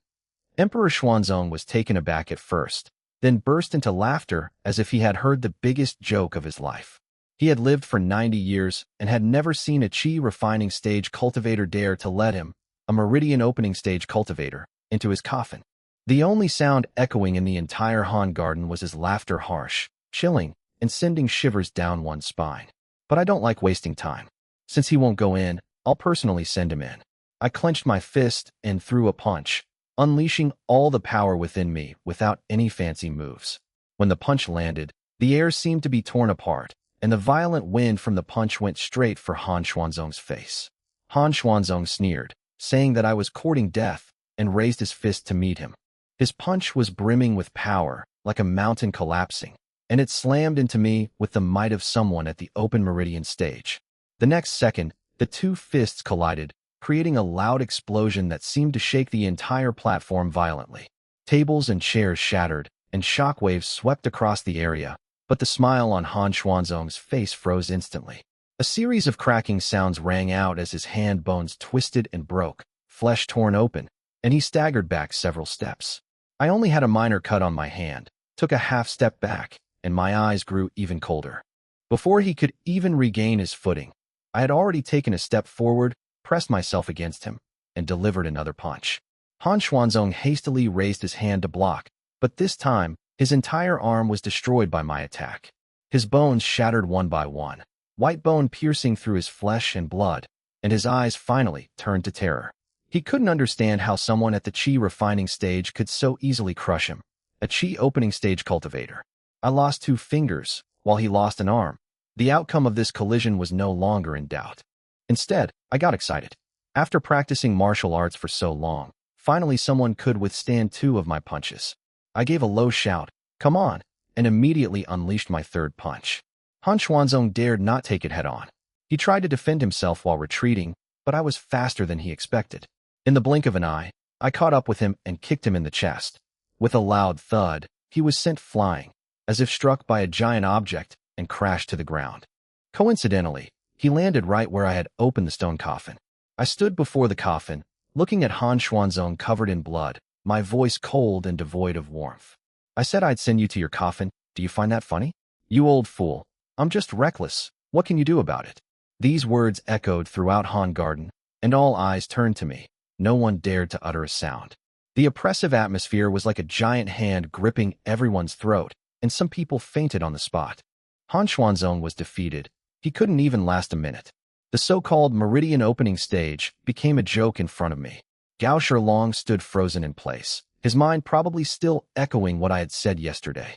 Emperor Xuanzong was taken aback at first, then burst into laughter as if he had heard the biggest joke of his life. He had lived for 90 years and had never seen a qi refining stage cultivator dare to let him, a meridian opening stage cultivator, into his coffin. The only sound echoing in the entire Han garden was his laughter, harsh, chilling, and sending shivers down one's spine. But I don't like wasting time. Since he won't go in, I'll personally send him in. I clenched my fist and threw a punch, unleashing all the power within me without any fancy moves. When the punch landed, the air seemed to be torn apart, and the violent wind from the punch went straight for Han Xuanzong's face. Han Xuanzong sneered, saying that I was courting death, and raised his fist to meet him. His punch was brimming with power, like a mountain collapsing, and it slammed into me with the might of someone at the open meridian stage. The next second, the two fists collided, creating a loud explosion that seemed to shake the entire platform violently. Tables and chairs shattered, and shockwaves swept across the area, but the smile on Han Xuanzong's face froze instantly. A series of cracking sounds rang out as his hand bones twisted and broke, flesh torn open, and he staggered back several steps. I only had a minor cut on my hand, took a half step back, and my eyes grew even colder. Before he could even regain his footing, I had already taken a step forward, pressed myself against him, and delivered another punch. Han Xuanzong hastily raised his hand to block, but this time, his entire arm was destroyed by my attack. His bones shattered one by one, white bone piercing through his flesh and blood, and his eyes finally turned to terror. He couldn't understand how someone at the qi refining stage could so easily crush him, a qi opening stage cultivator. I lost 2 fingers, while he lost an arm. The outcome of this collision was no longer in doubt. Instead, I got excited. After practicing martial arts for so long, finally someone could withstand 2 of my punches. I gave a low shout, "Come on," and immediately unleashed my third punch. Han Xuanzong dared not take it head-on. He tried to defend himself while retreating, but I was faster than he expected. In the blink of an eye, I caught up with him and kicked him in the chest. With a loud thud, he was sent flying, as if struck by a giant object, and crashed to the ground. Coincidentally, he landed right where I had opened the stone coffin. I stood before the coffin, looking at Han Xuanzong covered in blood, my voice cold and devoid of warmth. I said I'd send you to your coffin. Do you find that funny? You old fool. I'm just reckless. What can you do about it? These words echoed throughout Han Garden, and all eyes turned to me. No one dared to utter a sound. The oppressive atmosphere was like a giant hand gripping everyone's throat, and some people fainted on the spot. Han Xuanzong was defeated. He couldn't even last a minute. The so-called meridian opening stage became a joke in front of me. Gao Shilong stood frozen in place, his mind probably still echoing what I had said yesterday.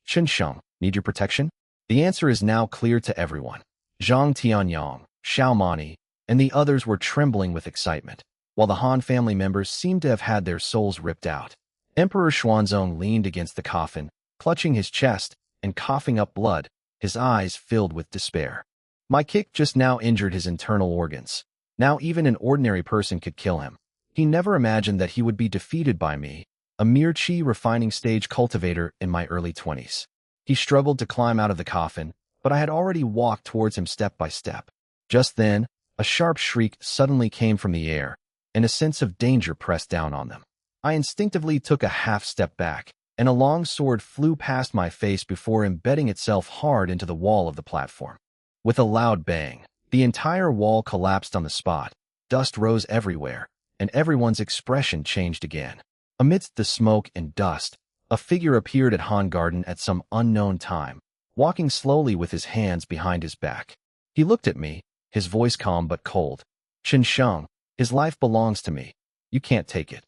Chen Sheng, need your protection? The answer is now clear to everyone. Zhang Tianyang, Xiao Mani, and the others were trembling with excitement. while the Han family members seemed to have had their souls ripped out. Emperor Xuanzong leaned against the coffin, clutching his chest and coughing up blood, his eyes filled with despair. My kick just now injured his internal organs. Now even an ordinary person could kill him. He never imagined that he would be defeated by me, a mere chi refining stage cultivator in my early 20s. He struggled to climb out of the coffin, but I had already walked towards him step by step. Just then, a sharp shriek suddenly came from the air, and a sense of danger pressed down on them. I instinctively took a half step back, and a long sword flew past my face before embedding itself hard into the wall of the platform. With a loud bang, the entire wall collapsed on the spot, dust rose everywhere, and everyone's expression changed again. Amidst the smoke and dust, a figure appeared at Han Garden at some unknown time, walking slowly with his hands behind his back. He looked at me, his voice calm but cold. "Chen Sheng, his life belongs to me. You can't take it."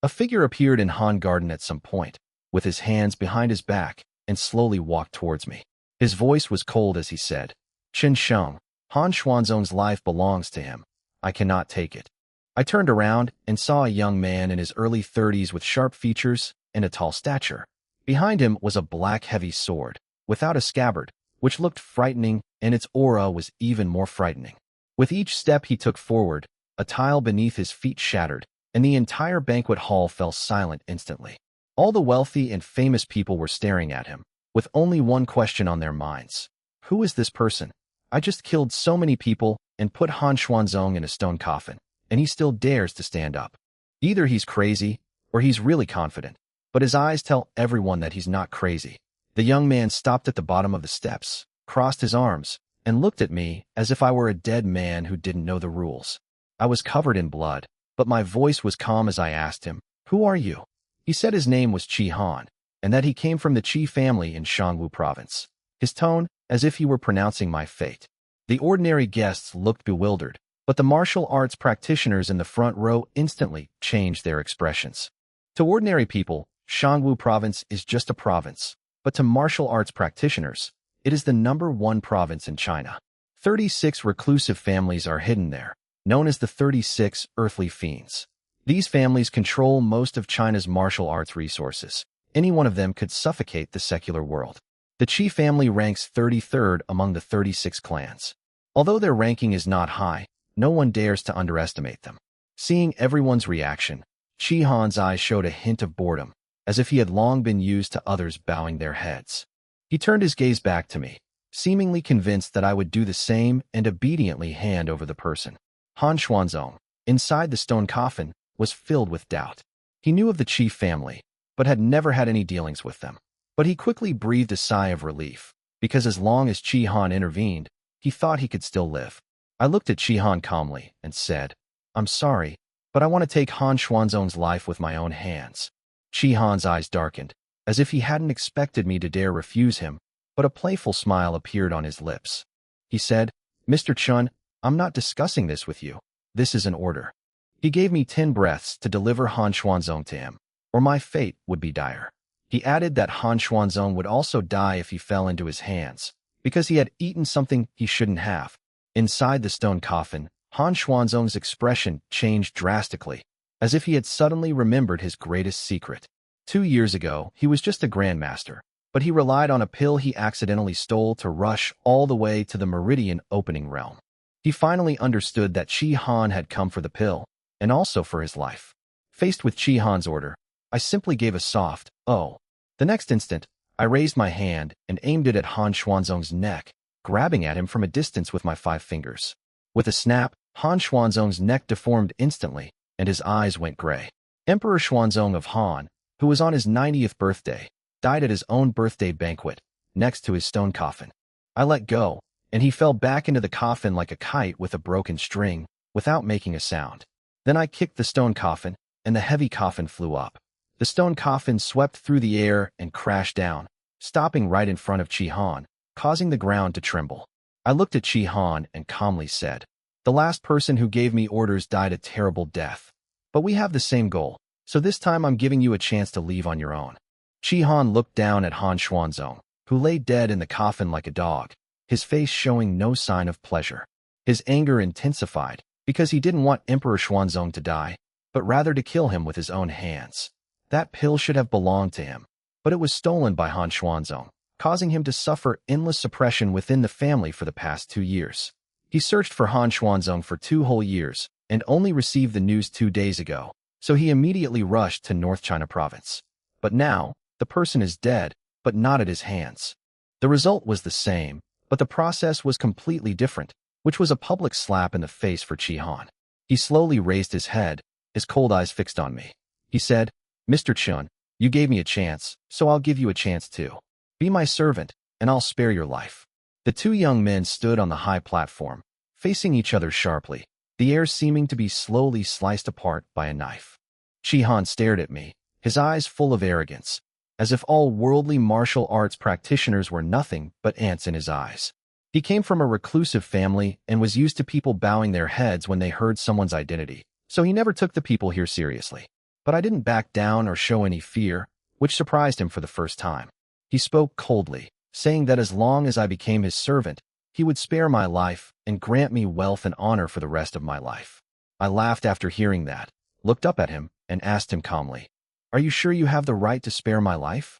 A figure appeared in Han Garden at some point, with his hands behind his back, and slowly walked towards me. His voice was cold as he said, "Chen Sheng, Han Xuanzong's life belongs to him. I cannot take it." I turned around and saw a young man in his early 30s with sharp features and a tall stature. Behind him was a black heavy sword, without a scabbard, which looked frightening, and its aura was even more frightening. With each step he took forward, a tile beneath his feet shattered, and the entire banquet hall fell silent instantly. All the wealthy and famous people were staring at him, with only one question on their minds. Who is this person? I just killed so many people and put Han Xuanzong in a stone coffin, and he still dares to stand up. Either he's crazy, or he's really confident, but his eyes tell everyone that he's not crazy. The young man stopped at the bottom of the steps, crossed his arms, and looked at me as if I were a dead man who didn't know the rules. I was covered in blood, but my voice was calm as I asked him, "Who are you?" He said his name was Qi Han, and that he came from the Qi family in Shangwu province. His tone, as if he were pronouncing my fate. The ordinary guests looked bewildered, but the martial arts practitioners in the front row instantly changed their expressions. To ordinary people, Shangwu province is just a province, but to martial arts practitioners, it is the #1 province in China. 36 reclusive families are hidden there, known as the 36 earthly fiends. These families control most of China's martial arts resources. Any one of them could suffocate the secular world. The Qi family ranks 33rd among the 36 clans. Although their ranking is not high, no one dares to underestimate them. Seeing everyone's reaction, Qi Han's eyes showed a hint of boredom, as if he had long been used to others bowing their heads. He turned his gaze back to me, seemingly convinced that I would do the same and obediently hand over the person. Han Xuanzong, inside the stone coffin, was filled with doubt. He knew of the Qi family, but had never had any dealings with them. But he quickly breathed a sigh of relief, because as long as Qi Han intervened, he thought he could still live. I looked at Qi Han calmly and said, "I'm sorry, but I want to take Han Xuanzong's life with my own hands." Qi Han's eyes darkened, as if he hadn't expected me to dare refuse him, but a playful smile appeared on his lips. He said, "Mr. Chun, I'm not discussing this with you. This is an order." He gave me 10 breaths to deliver Han Xuanzong to him, or my fate would be dire. He added that Han Xuanzong would also die if he fell into his hands, because he had eaten something he shouldn't have. Inside the stone coffin, Han Xuanzong's expression changed drastically, as if he had suddenly remembered his greatest secret. 2 years ago, he was just a grandmaster, but he relied on a pill he accidentally stole to rush all the way to the Meridian opening realm. He finally understood that Qi Han had come for the pill, and also for his life. Faced with Qi Han's order, I simply gave a soft, "Oh." The next instant, I raised my hand and aimed it at Han Xuanzong's neck, grabbing at him from a distance with my 5 fingers. With a snap, Han Xuanzong's neck deformed instantly, and his eyes went gray. Emperor Xuanzong of Han, who was on his 90th birthday, died at his own birthday banquet, next to his stone coffin. I let go, and he fell back into the coffin like a kite with a broken string, without making a sound. Then I kicked the stone coffin, and the heavy coffin flew up. The stone coffin swept through the air and crashed down, stopping right in front of Qi Han, causing the ground to tremble. I looked at Qi Han and calmly said, "The last person who gave me orders died a terrible death. But we have the same goal, so this time I'm giving you a chance to leave on your own." Qi Han looked down at Han Xuanzong, who lay dead in the coffin like a dog, his face showing no sign of pleasure. His anger intensified, because he didn't want Emperor Xuanzong to die, but rather to kill him with his own hands. That pill should have belonged to him, but it was stolen by Han Xuanzong, causing him to suffer endless suppression within the family for the past 2 years. He searched for Han Xuanzong for 2 whole years and only received the news 2 days ago, so he immediately rushed to North China province. But now, the person is dead, but not at his hands. The result was the same, but the process was completely different, which was a public slap in the face for Chi Han. He slowly raised his head, his cold eyes fixed on me. He said, "Mr. Chun, you gave me a chance, so I'll give you a chance too. Be my servant, and I'll spare your life." The 2 young men stood on the high platform, facing each other sharply, the air seeming to be slowly sliced apart by a knife. Chi Han stared at me, his eyes full of arrogance, as if all worldly martial arts practitioners were nothing but ants in his eyes. He came from a reclusive family and was used to people bowing their heads when they heard someone's identity, so he never took the people here seriously. But I didn't back down or show any fear, which surprised him for the first time. He spoke coldly, saying that as long as I became his servant, he would spare my life and grant me wealth and honor for the rest of my life. I laughed after hearing that, looked up at him, and asked him calmly, "Are you sure you have the right to spare my life?"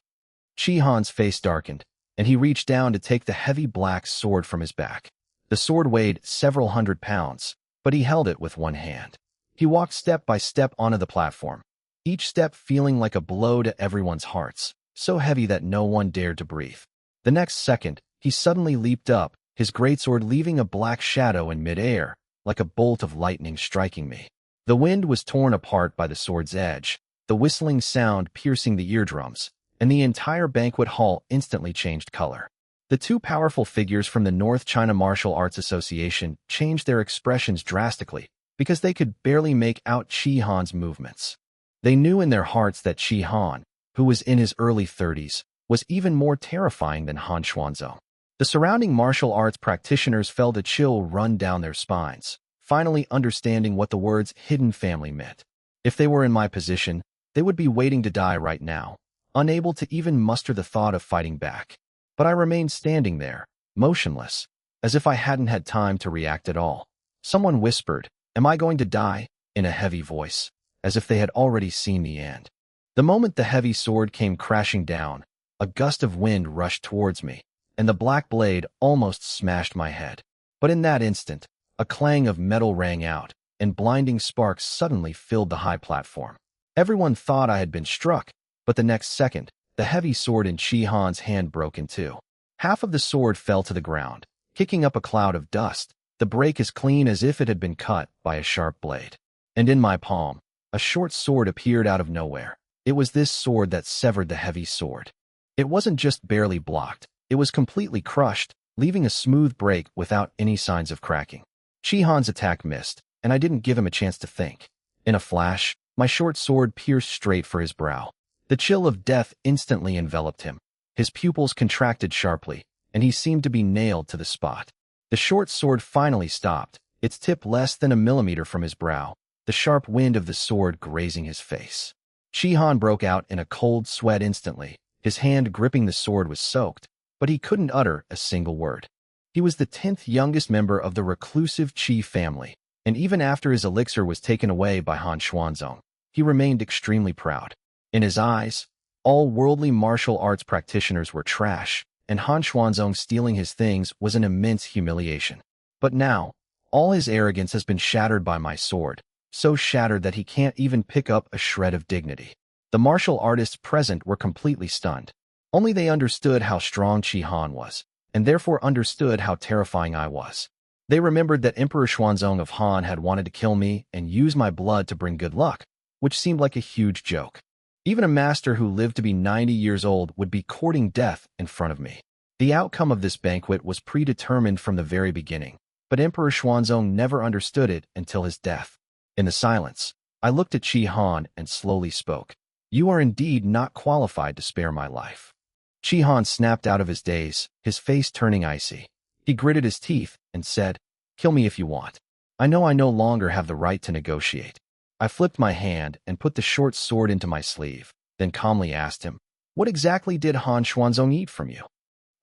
Chi Han's face darkened, and he reached down to take the heavy black sword from his back. The sword weighed several hundred pounds, but he held it with one hand. He walked step by step onto the platform, each step feeling like a blow to everyone's hearts, so heavy that no one dared to breathe. The next second, he suddenly leaped up, his greatsword leaving a black shadow in midair, like a bolt of lightning striking me. The wind was torn apart by the sword's edge, the whistling sound piercing the eardrums, and the entire banquet hall instantly changed color. The 2 powerful figures from the North China Martial Arts Association changed their expressions drastically because they could barely make out Chi Han's movements. They knew in their hearts that Chi Han, who was in his early 30s, was even more terrifying than Han Xuanzong. The surrounding martial arts practitioners felt a chill run down their spines, finally understanding what the words hidden family meant. If they were in my position, they would be waiting to die right now, unable to even muster the thought of fighting back. But I remained standing there, motionless, as if I hadn't had time to react at all. Someone whispered, "Am I going to die?" in a heavy voice, as if they had already seen the end. The moment the heavy sword came crashing down, a gust of wind rushed towards me, and the black blade almost smashed my head. But in that instant, a clang of metal rang out, and blinding sparks suddenly filled the high platform. Everyone thought I had been struck, but the next second, the heavy sword in Chi Han's hand broke in 2. Half of the sword fell to the ground, kicking up a cloud of dust, the break as clean as if it had been cut by a sharp blade. And in my palm, a short sword appeared out of nowhere. It was this sword that severed the heavy sword. It wasn't just barely blocked, it was completely crushed, leaving a smooth break without any signs of cracking. Chi Han's attack missed, and I didn't give him a chance to think. In a flash, my short sword pierced straight for his brow. The chill of death instantly enveloped him. His pupils contracted sharply, and he seemed to be nailed to the spot. The short sword finally stopped, its tip less than a millimeter from his brow, the sharp wind of the sword grazing his face. Chi Han broke out in a cold sweat instantly. His hand gripping the sword was soaked, but he couldn't utter a single word. He was the 10th youngest member of the reclusive Qi family, and even after his elixir was taken away by Han Xuanzong, he remained extremely proud. In his eyes, all worldly martial arts practitioners were trash, and Han Xuanzong stealing his things was an immense humiliation. But now, all his arrogance has been shattered by my sword, so shattered that he can't even pick up a shred of dignity. The martial artists present were completely stunned. Only they understood how strong Chi Han was, and therefore understood how terrifying I was. They remembered that Emperor Xuanzong of Han had wanted to kill me and use my blood to bring good luck, which seemed like a huge joke. Even a master who lived to be 90 years old would be courting death in front of me. The outcome of this banquet was predetermined from the very beginning, but Emperor Xuanzong never understood it until his death. In the silence, I looked at Chi Han and slowly spoke. "You are indeed not qualified to spare my life." Chi Han snapped out of his daze, his face turning icy. He gritted his teeth and said, "Kill me if you want. I know I no longer have the right to negotiate." I flipped my hand and put the short sword into my sleeve, then calmly asked him, "What exactly did Han Xuanzong eat from you?"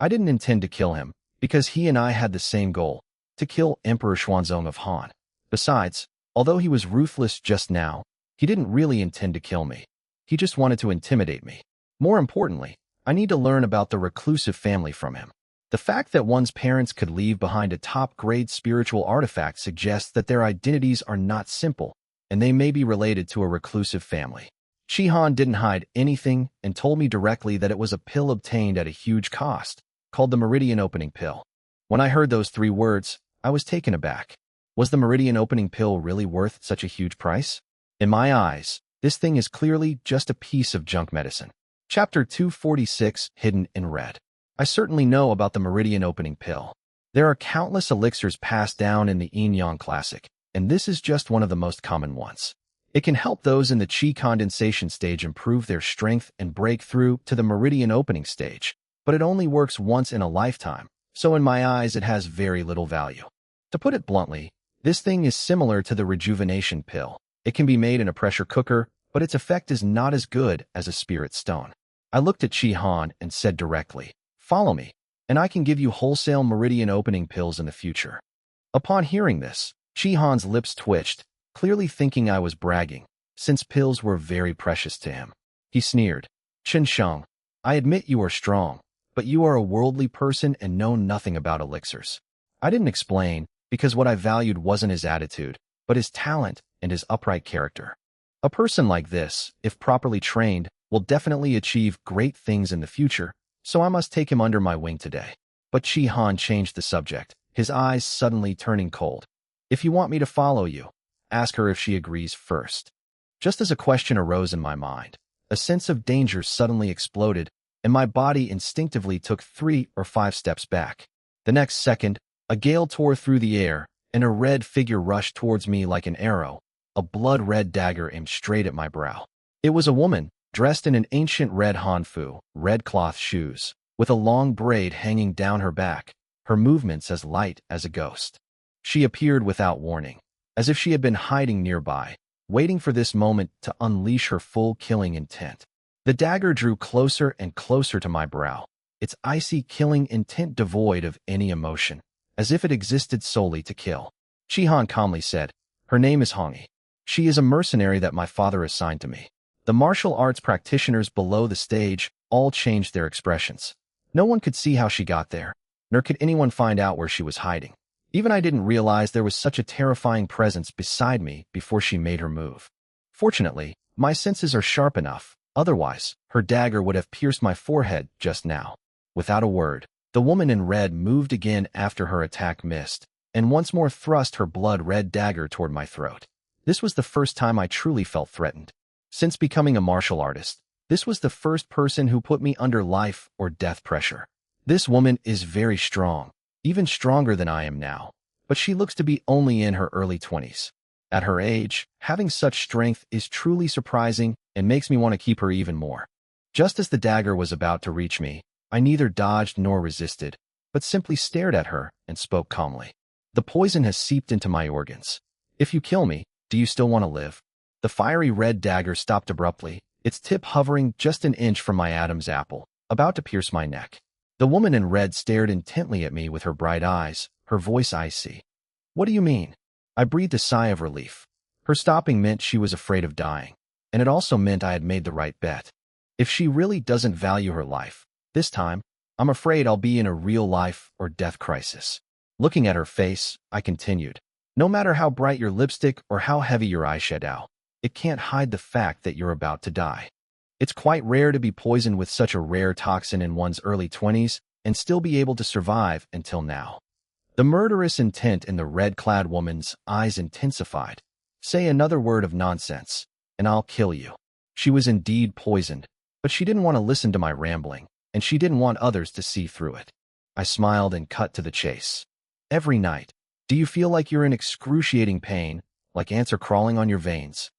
I didn't intend to kill him, because he and I had the same goal, to kill Emperor Xuanzong of Han. Besides, although he was ruthless just now, he didn't really intend to kill me. He just wanted to intimidate me. More importantly, I need to learn about the reclusive family from him. The fact that one's parents could leave behind a top-grade spiritual artifact suggests that their identities are not simple, and they may be related to a reclusive family. Shihan didn't hide anything and told me directly that it was a pill obtained at a huge cost, called the Meridian Opening Pill. When I heard those 3 words, I was taken aback. Was the Meridian Opening Pill really worth such a huge price? In my eyes, this thing is clearly just a piece of junk medicine. Chapter 246, Hidden in Red. I certainly know about the Meridian Opening Pill. There are countless elixirs passed down in the Yin-Yang Classic, and this is just one of the most common ones. It can help those in the Qi condensation stage improve their strength and break through to the Meridian Opening stage, but it only works once in a lifetime, so in my eyes it has very little value. To put it bluntly, this thing is similar to the Rejuvenation Pill. It can be made in a pressure cooker, but its effect is not as good as a spirit stone. I looked at Shihan and said directly, "Follow me, and I can give you wholesale Meridian Opening pills in the future." Upon hearing this, Shihan's lips twitched, clearly thinking I was bragging, since pills were very precious to him. He sneered, "Chen Sheng, I admit you are strong, but you are a worldly person and know nothing about elixirs." I didn't explain, because what I valued wasn't his attitude, but his talent and his upright character. A person like this, if properly trained, will definitely achieve great things in the future, so I must take him under my wing today. But Shihan changed the subject, his eyes suddenly turning cold. "If you want me to follow you, ask her if she agrees first." Just as a question arose in my mind, a sense of danger suddenly exploded, and my body instinctively took 3 or 5 steps back. The next second, a gale tore through the air, and a red figure rushed towards me like an arrow, a blood-red dagger aimed straight at my brow. It was a woman, dressed in an ancient red hanfu, red cloth shoes, with a long braid hanging down her back, her movements as light as a ghost. She appeared without warning, as if she had been hiding nearby, waiting for this moment to unleash her full killing intent. The dagger drew closer and closer to my brow, its icy killing intent devoid of any emotion, as if it existed solely to kill. Shihan calmly said, "Her name is Hongi. She is a mercenary that my father assigned to me." The martial arts practitioners below the stage all changed their expressions. No one could see how she got there, nor could anyone find out where she was hiding. Even I didn't realize there was such a terrifying presence beside me before she made her move. Fortunately, my senses are sharp enough, otherwise, her dagger would have pierced my forehead just now. Without a word, the woman in red moved again after her attack missed, and once more thrust her blood-red dagger toward my throat. This was the first time I truly felt threatened. Since becoming a martial artist, this was the first person who put me under life or death pressure. This woman is very strong, even stronger than I am now, but she looks to be only in her early 20s. At her age, having such strength is truly surprising and makes me want to keep her even more. Just as the dagger was about to reach me, I neither dodged nor resisted, but simply stared at her and spoke calmly. "The poison has seeped into my organs. If you kill me, do you still want to live?" The fiery red dagger stopped abruptly, its tip hovering just an inch from my Adam's apple, about to pierce my neck. The woman in red stared intently at me with her bright eyes, her voice icy. "What do you mean?" I breathed a sigh of relief. Her stopping meant she was afraid of dying, and it also meant I had made the right bet. If she really doesn't value her life, this time, I'm afraid I'll be in a real life or death crisis. Looking at her face, I continued, "No matter how bright your lipstick or how heavy your eyeshadow, it can't hide the fact that you're about to die. It's quite rare to be poisoned with such a rare toxin in one's early 20s and still be able to survive until now." The murderous intent in the red-clad woman's eyes intensified. "Say another word of nonsense, and I'll kill you." She was indeed poisoned, but she didn't want to listen to my rambling, and she didn't want others to see through it. I smiled and cut to the chase. "Every night, do you feel like you're in excruciating pain, like ants are crawling on your veins?"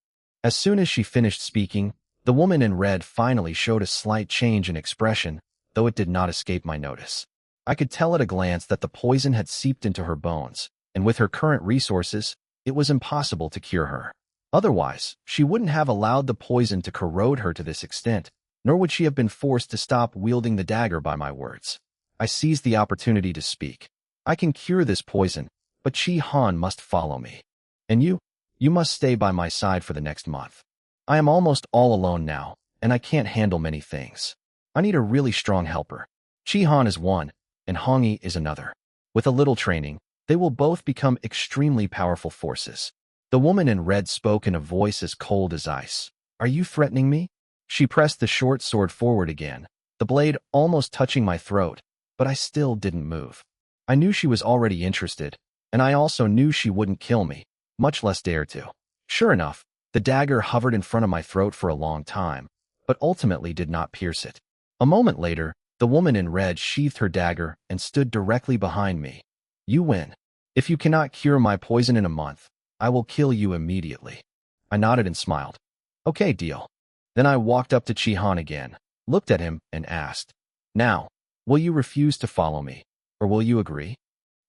As soon as she finished speaking, the woman in red finally showed a slight change in expression, though it did not escape my notice. I could tell at a glance that the poison had seeped into her bones, and with her current resources, it was impossible to cure her. Otherwise, she wouldn't have allowed the poison to corrode her to this extent, nor would she have been forced to stop wielding the dagger by my words. I seized the opportunity to speak. "I can cure this poison, but Chi Han must follow me." And you must stay by my side for the next month. I am almost all alone now, and I can't handle many things. I need a really strong helper. Chi-Han is one, and Hong-yi is another. With a little training, they will both become extremely powerful forces. The woman in red spoke in a voice as cold as ice. Are you threatening me? She pressed the short sword forward again, the blade almost touching my throat, but I still didn't move. I knew she was already interested, and I also knew she wouldn't kill me, much less dare to. Sure enough, the dagger hovered in front of my throat for a long time, but ultimately did not pierce it. A moment later, the woman in red sheathed her dagger and stood directly behind me. You win. If you cannot cure my poison in a month, I will kill you immediately. I nodded and smiled. Okay, deal. Then I walked up to Chi-Han again, looked at him, and asked, Now, will you refuse to follow me, or will you agree?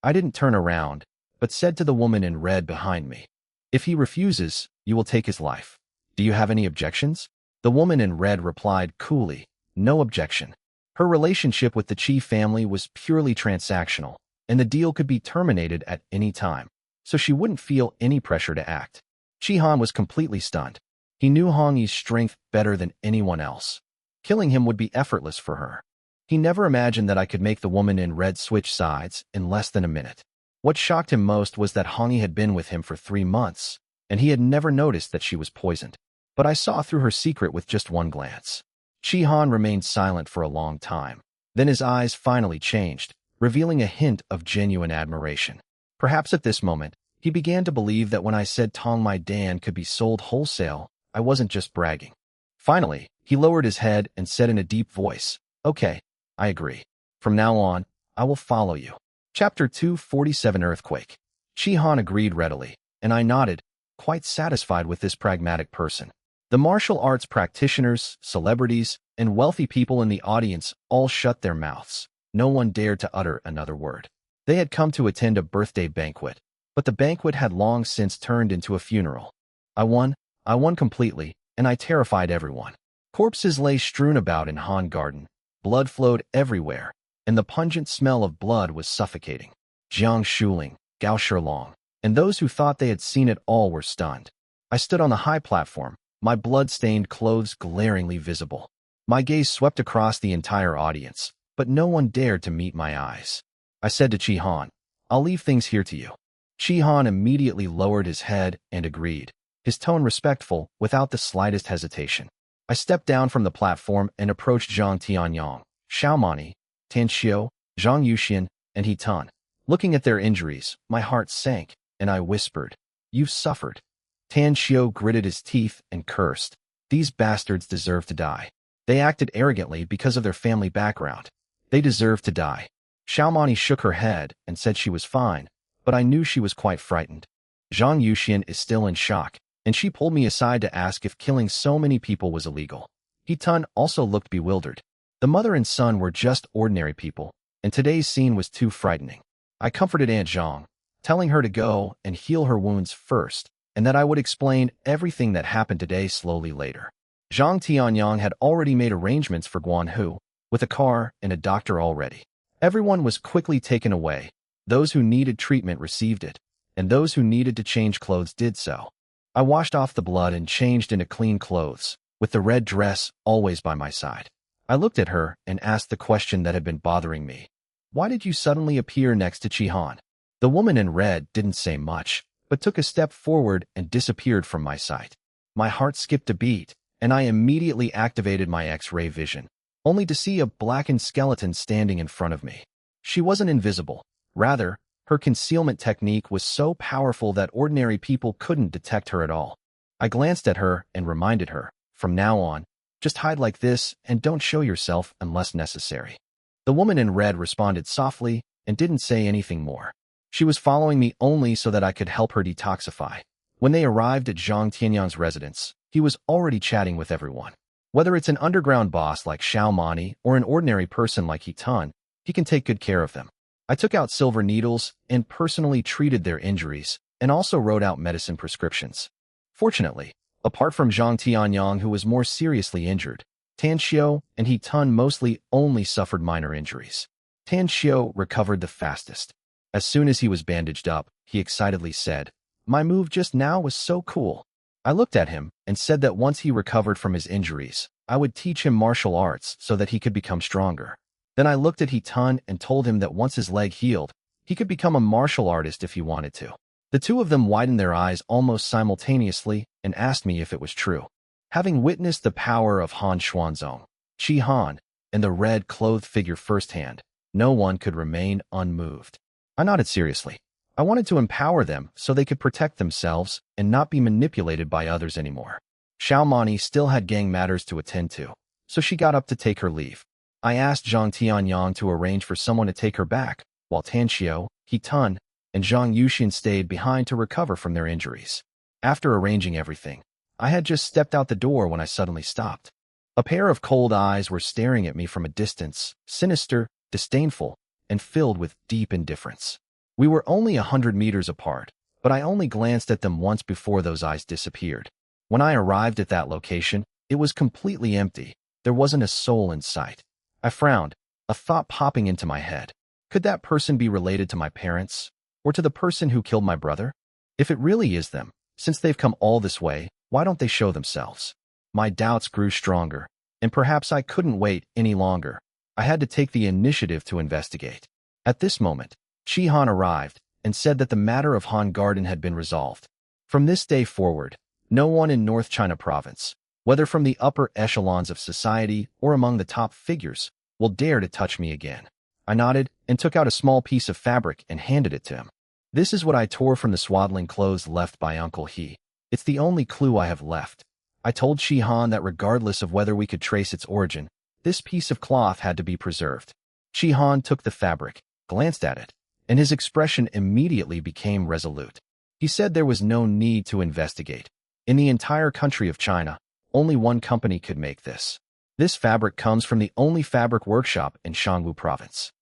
I didn't turn around, but said to the woman in red behind me, If he refuses, you will take his life. Do you have any objections? The woman in red replied coolly, No objection. Her relationship with the Chi family was purely transactional, and the deal could be terminated at any time, so she wouldn't feel any pressure to act. Chi-Han was completely stunned. He knew Hong-yi's strength better than anyone else. Killing him would be effortless for her. He never imagined that I could make the woman in red switch sides in less than a minute. What shocked him most was that Hong-yi had been with him for 3 months, and he had never noticed that she was poisoned. But I saw through her secret with just one glance. Chi-Han remained silent for a long time. Then his eyes finally changed, revealing a hint of genuine admiration. Perhaps at this moment, he began to believe that when I said Tong Mai Dan could be sold wholesale, I wasn't just bragging. Finally, he lowered his head and said in a deep voice, Okay, I agree. From now on, I will follow you. Chapter 247 Earthquake. Chi-Han agreed readily, and I nodded, quite satisfied with this pragmatic person. The martial arts practitioners, celebrities, and wealthy people in the audience all shut their mouths. No one dared to utter another word. They had come to attend a birthday banquet, but the banquet had long since turned into a funeral. I won completely, and I terrified everyone. Corpses lay strewn about in Han Garden. Blood flowed everywhere, and the pungent smell of blood was suffocating. Jiang Shuling, Gao Shilong, and those who thought they had seen it all were stunned. I stood on the high platform, my blood-stained clothes glaringly visible. My gaze swept across the entire audience, but no one dared to meet my eyes. I said to Chi-Han, I'll leave things here to you. Chi-Han immediately lowered his head and agreed, his tone respectful, without the slightest hesitation. I stepped down from the platform and approached Zhang Tianyang, Xiaomani, Tan Xiao, Zhang Yuxian, and He Tan. Looking at their injuries, my heart sank, and I whispered, You've suffered. Tan Xiao gritted his teeth and cursed. These bastards deserve to die. They acted arrogantly because of their family background. They deserve to die. Xiaomani shook her head and said she was fine, but I knew she was quite frightened. Zhang Yuxian is still in shock, and she pulled me aside to ask if killing so many people was illegal. He Tan also looked bewildered. The mother and son were just ordinary people, and today's scene was too frightening. I comforted Aunt Zhang, telling her to go and heal her wounds first, and that I would explain everything that happened today slowly later. Zhang Tianyang had already made arrangements for Guanhu, with a car and a doctor already. Everyone was quickly taken away. Those who needed treatment received it, and those who needed to change clothes did so. I washed off the blood and changed into clean clothes, with the red dress always by my side. I looked at her and asked the question that had been bothering me. Why did you suddenly appear next to Chi-Han? The woman in red didn't say much, but took a step forward and disappeared from my sight. My heart skipped a beat, and I immediately activated my X-ray vision, only to see a blackened skeleton standing in front of me. She wasn't invisible. Rather, her concealment technique was so powerful that ordinary people couldn't detect her at all. I glanced at her and reminded her, from now on, just hide like this and don't show yourself unless necessary. The woman in red responded softly and didn't say anything more. She was following me only so that I could help her detoxify. When they arrived at Zhang Tianyang's residence, he was already chatting with everyone. Whether it's an underground boss like Xiaomani or an ordinary person like He Tan, he can take good care of them. I took out silver needles and personally treated their injuries, and also wrote out medicine prescriptions. Fortunately, apart from Zhang Tianyang, who was more seriously injured, Tan Xiao and He Tan mostly only suffered minor injuries. Tan Xiao recovered the fastest. As soon as he was bandaged up, he excitedly said, My move just now was so cool. I looked at him and said that once he recovered from his injuries, I would teach him martial arts so that he could become stronger. Then I looked at He-tun and told him that once his leg healed, he could become a martial artist if he wanted to. The two of them widened their eyes almost simultaneously and asked me if it was true. Having witnessed the power of Han Xuanzong, Chi Han, and the red-clothed figure firsthand, no one could remain unmoved. I nodded seriously. I wanted to empower them so they could protect themselves and not be manipulated by others anymore. Xiao Mani still had gang matters to attend to, so she got up to take her leave. I asked Zhang Tianyang to arrange for someone to take her back, while Tan Xiao, He-tun, and Zhang Yuxian stayed behind to recover from their injuries. After arranging everything, I had just stepped out the door when I suddenly stopped. A pair of cold eyes were staring at me from a distance, sinister, disdainful, and filled with deep indifference. We were only 100 meters apart, but I only glanced at them once before those eyes disappeared. When I arrived at that location, it was completely empty. There wasn't a soul in sight. I frowned, a thought popping into my head. Could that person be related to my parents? Or to the person who killed my brother? If it really is them, since they've come all this way, why don't they show themselves? My doubts grew stronger, and perhaps I couldn't wait any longer. I had to take the initiative to investigate. At this moment, Chi Han arrived and said that the matter of Han Garden had been resolved. From this day forward, no one in North China Province, whether from the upper echelons of society or among the top figures, will dare to touch me again. I nodded and took out a small piece of fabric and handed it to him. This is what I tore from the swaddling clothes left by Uncle He. It's the only clue I have left. I told Chi Han that regardless of whether we could trace its origin, this piece of cloth had to be preserved. Chi Han took the fabric, glanced at it, and his expression immediately became resolute. He said there was no need to investigate. In the entire country of China, only one company could make this. This fabric comes from the only fabric workshop in Shangwu Province.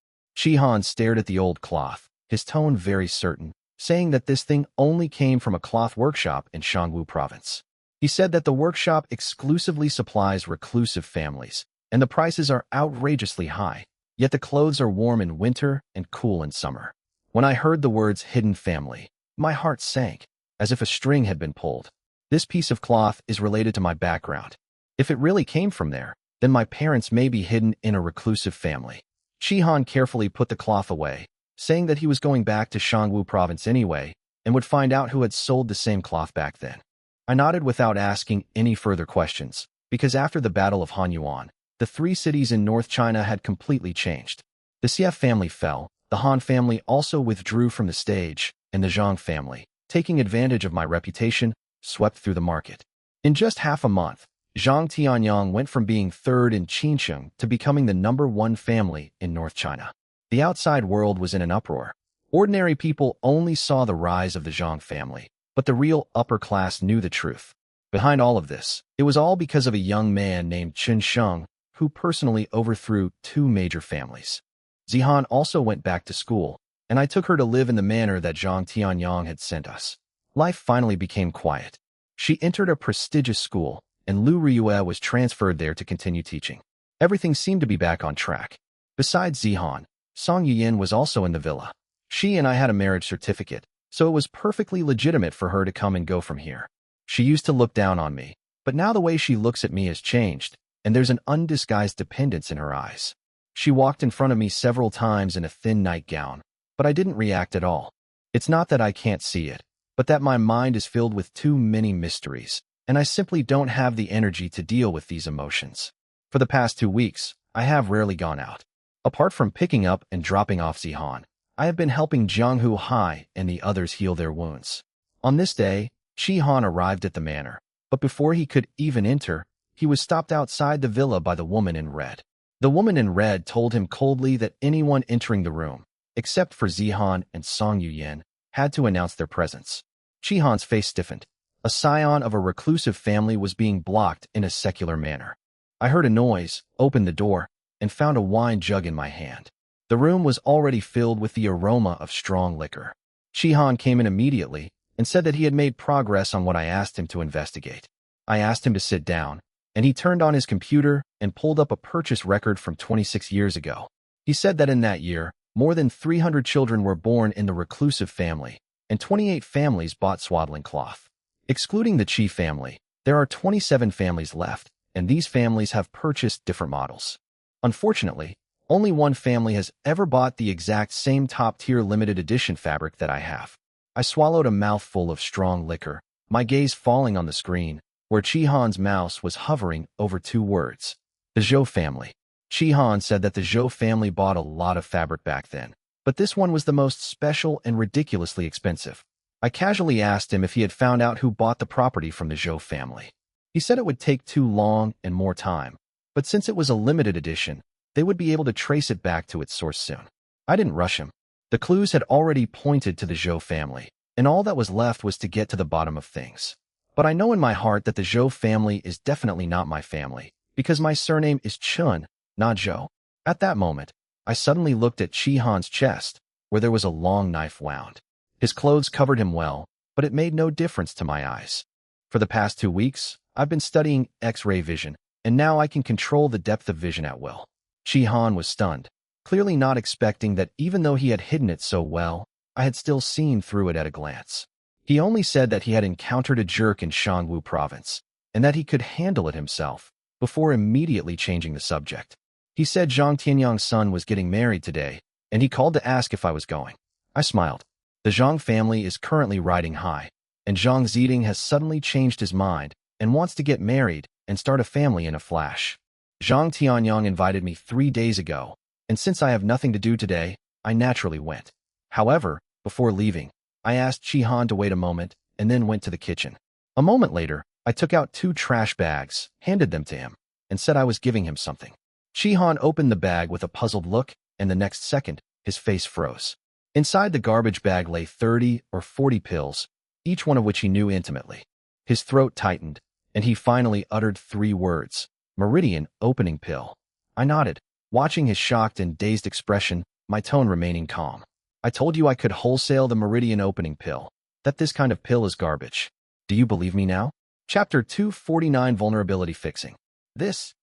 Chi Han stared at the old cloth, his tone very certain, saying that this thing only came from a cloth workshop in Shangwu Province. He said that the workshop exclusively supplies reclusive families, and the prices are outrageously high. Yet the clothes are warm in winter and cool in summer. When I heard the words hidden family, my heart sank, as if a string had been pulled. This piece of cloth is related to my background. If it really came from there, then my parents may be hidden in a reclusive family. Chi Han carefully put the cloth away, saying that he was going back to Shangwu Province anyway, and would find out who had sold the same cloth back then. I nodded without asking any further questions, because after the Battle of Hanyuan, the three cities in North China had completely changed. The Xie family fell, the Han family also withdrew from the stage, and the Zhang family, taking advantage of my reputation, swept through the market. In just half a month, Zhang Tianyang went from being third in Qinsheng to becoming the #1 family in North China. The outside world was in an uproar. Ordinary people only saw the rise of the Zhang family, but the real upper class knew the truth. Behind all of this, it was all because of a young man named Chen Sheng, who personally overthrew 2 major families. Zihan also went back to school, and I took her to live in the manor that Zhang Tianyang had sent us. Life finally became quiet. She entered a prestigious school, and Lu Ryue was transferred there to continue teaching. Everything seemed to be back on track. Besides Zihan, Song Yuyin was also in the villa. She and I had a marriage certificate, so it was perfectly legitimate for her to come and go from here. She used to look down on me, but now the way she looks at me has changed, and there's an undisguised dependence in her eyes. She walked in front of me several times in a thin nightgown, but I didn't react at all. It's not that I can't see it, but that my mind is filled with too many mysteries, and I simply don't have the energy to deal with these emotions. For the past 2 weeks, I have rarely gone out. Apart from picking up and dropping off Zihan, I have been helping Jianghu Hai and the others heal their wounds. On this day, Chi Han arrived at the manor, but before he could even enter, he was stopped outside the villa by the woman in red. The woman in red told him coldly that anyone entering the room, except for Zihan and Song Yuyin, had to announce their presence. Chi Han's face stiffened. A scion of a reclusive family was being blocked in a secular manner. I heard a noise, opened the door, and found a wine jug in my hand. The room was already filled with the aroma of strong liquor. Chi Han came in immediately and said that he had made progress on what I asked him to investigate. I asked him to sit down, and he turned on his computer and pulled up a purchase record from 26 years ago. He said that in that year, more than 300 children were born in the reclusive family, and 28 families bought swaddling cloth. Excluding the Chi family, there are 27 families left, and these families have purchased different models. Unfortunately, only one family has ever bought the exact same top-tier limited edition fabric that I have. I swallowed a mouthful of strong liquor, my gaze falling on the screen, where Chi-han's mouse was hovering over two words. The Zhou family. Chi-han said that the Zhou family bought a lot of fabric back then, but this one was the most special and ridiculously expensive. I casually asked him if he had found out who bought the property from the Zhou family. He said it would take too long and more time, but since it was a limited edition, they would be able to trace it back to its source soon. I didn't rush him. The clues had already pointed to the Zhou family, and all that was left was to get to the bottom of things. But I know in my heart that the Zhou family is definitely not my family, because my surname is Chun, not Zhou. At that moment, I suddenly looked at Chi-han's chest, where there was a long knife wound. His clothes covered him well, but it made no difference to my eyes. For the past 2 weeks, I've been studying X-ray vision, and now I can control the depth of vision at will. Chi-han was stunned, clearly not expecting that even though he had hidden it so well, I had still seen through it at a glance. He only said that he had encountered a jerk in Shangwu province, and that he could handle it himself, before immediately changing the subject. He said Zhang Tianyang's son was getting married today, and he called to ask if I was going. I smiled. The Zhang family is currently riding high, and Zhang Ziding has suddenly changed his mind and wants to get married and start a family in a flash. Zhang Tianyang invited me 3 days ago, and since I have nothing to do today, I naturally went. However, before leaving, I asked Chi-han to wait a moment and then went to the kitchen. A moment later, I took out 2 trash bags, handed them to him, and said I was giving him something. Chi-han opened the bag with a puzzled look, and the next second, his face froze. Inside the garbage bag lay 30 or 40 pills, each one of which he knew intimately. His throat tightened, and he finally uttered 3 words, Meridian Opening Pill. I nodded, watching his shocked and dazed expression, my tone remaining calm. I told you I could wholesale the Meridian Opening Pill, that this kind of pill is garbage. Do you believe me now? Chapter 249 Vulnerability Fixing. This?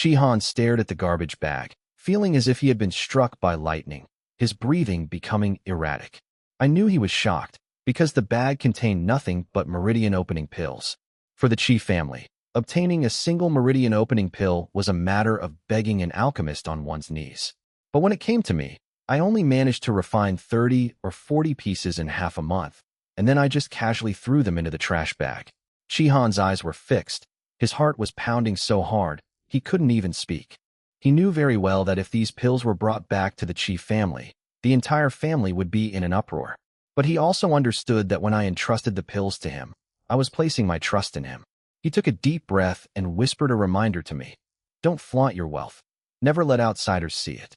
Chi-han stared at the garbage bag, feeling as if he had been struck by lightning, his breathing becoming erratic. I knew he was shocked, because the bag contained nothing but Meridian Opening Pills. For the Chi family, obtaining a single Meridian Opening Pill was a matter of begging an alchemist on one's knees. But when it came to me, I only managed to refine 30 or 40 pieces in half a month, and then I just casually threw them into the trash bag. Chi-han's eyes were fixed. His heart was pounding so hard, he couldn't even speak. He knew very well that if these pills were brought back to the Chi family, the entire family would be in an uproar. But he also understood that when I entrusted the pills to him, I was placing my trust in him. He took a deep breath and whispered a reminder to me. Don't flaunt your wealth. Never let outsiders see it.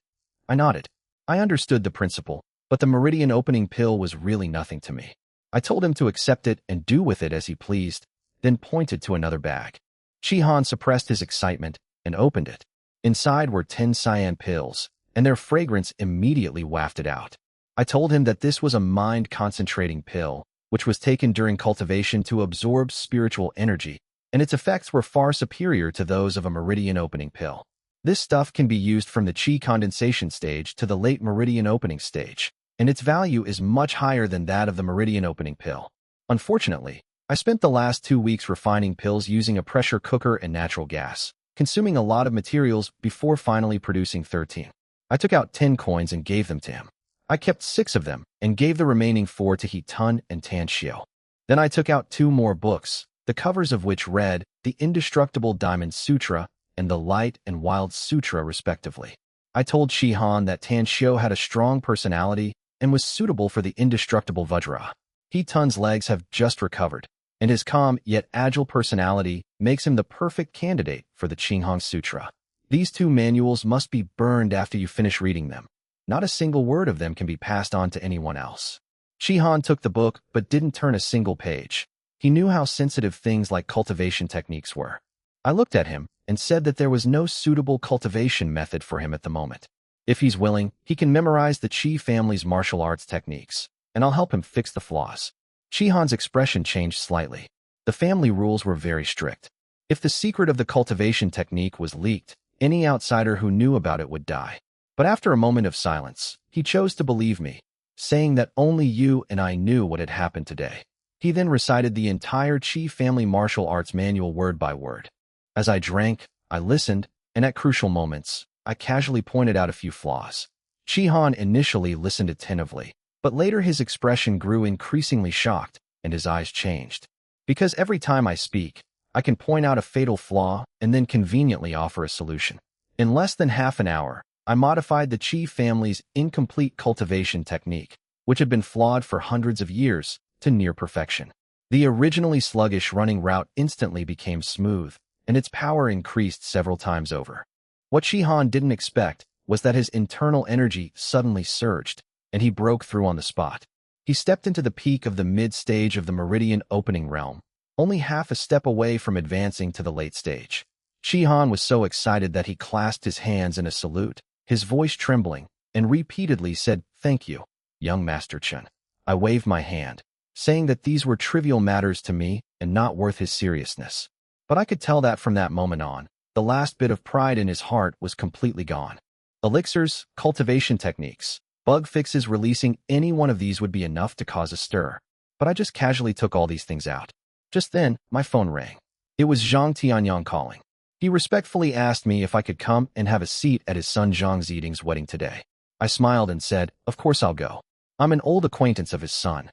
I nodded. I understood the principle, but the Meridian Opening Pill was really nothing to me. I told him to accept it and do with it as he pleased, then pointed to another bag. Chi-han suppressed his excitement and opened it. Inside were 10 cyan pills, and their fragrance immediately wafted out. I told him that this was a mind-concentrating pill, which was taken during cultivation to absorb spiritual energy, and its effects were far superior to those of a Meridian Opening Pill. This stuff can be used from the Chi condensation stage to the late Meridian Opening stage, and its value is much higher than that of the Meridian Opening Pill. Unfortunately, I spent the last 2 weeks refining pills using a pressure cooker and natural gas, consuming a lot of materials before finally producing 13. I took out 10 coins and gave them to him. I kept 6 of them and gave the remaining 4 to He Tun and Tan Xiao. Then I took out 2 more books, the covers of which read The Indestructible Diamond Sutra and The Light and Wild Sutra respectively. I told Chi-han that Tan Xiao had a strong personality and was suitable for the indestructible Vajra. He Tun's legs have just recovered, and his calm yet agile personality makes him the perfect candidate for the Qinghong Sutra. These 2 manuals must be burned after you finish reading them. Not a single word of them can be passed on to anyone else. Chi-han took the book but didn't turn a single page. He knew how sensitive things like cultivation techniques were. I looked at him and said that there was no suitable cultivation method for him at the moment. If he's willing, he can memorize the Chi family's martial arts techniques, and I'll help him fix the flaws. Chi-han's expression changed slightly. The family rules were very strict. If the secret of the cultivation technique was leaked, any outsider who knew about it would die. But after a moment of silence, he chose to believe me. saying that only you and I knew what had happened today. He then recited the entire Chi family martial arts manual word by word. As I drank, I listened, and at crucial moments, I casually pointed out a few flaws. Chi-Han initially listened attentively, but later his expression grew increasingly shocked, and his eyes changed. Because every time I speak, I can point out a fatal flaw and then conveniently offer a solution. In less than half an hour, I modified the Chi family's incomplete cultivation technique, which had been flawed for hundreds of years, to near perfection. The originally sluggish running route instantly became smooth, and its power increased several times over. What Chi-Han didn't expect was that his internal energy suddenly surged, and he broke through on the spot. He stepped into the peak of the mid-stage of the Meridian opening realm, only half a step away from advancing to the late stage. Chi-Han was so excited that he clasped his hands in a salute, his voice trembling, and repeatedly said, "Thank you, young Master Chun." I waved my hand, saying that these were trivial matters to me and not worth his seriousness. But I could tell that from that moment on, the last bit of pride in his heart was completely gone. Elixirs, cultivation techniques, bug fixes, releasing any one of these would be enough to cause a stir. But I just casually took all these things out. Just then, my phone rang. It was Zhang Tianyang calling. He respectfully asked me if I could come and have a seat at his son Zhang Ziding's wedding today. I smiled and said, "Of course I'll go. I'm an old acquaintance of his son."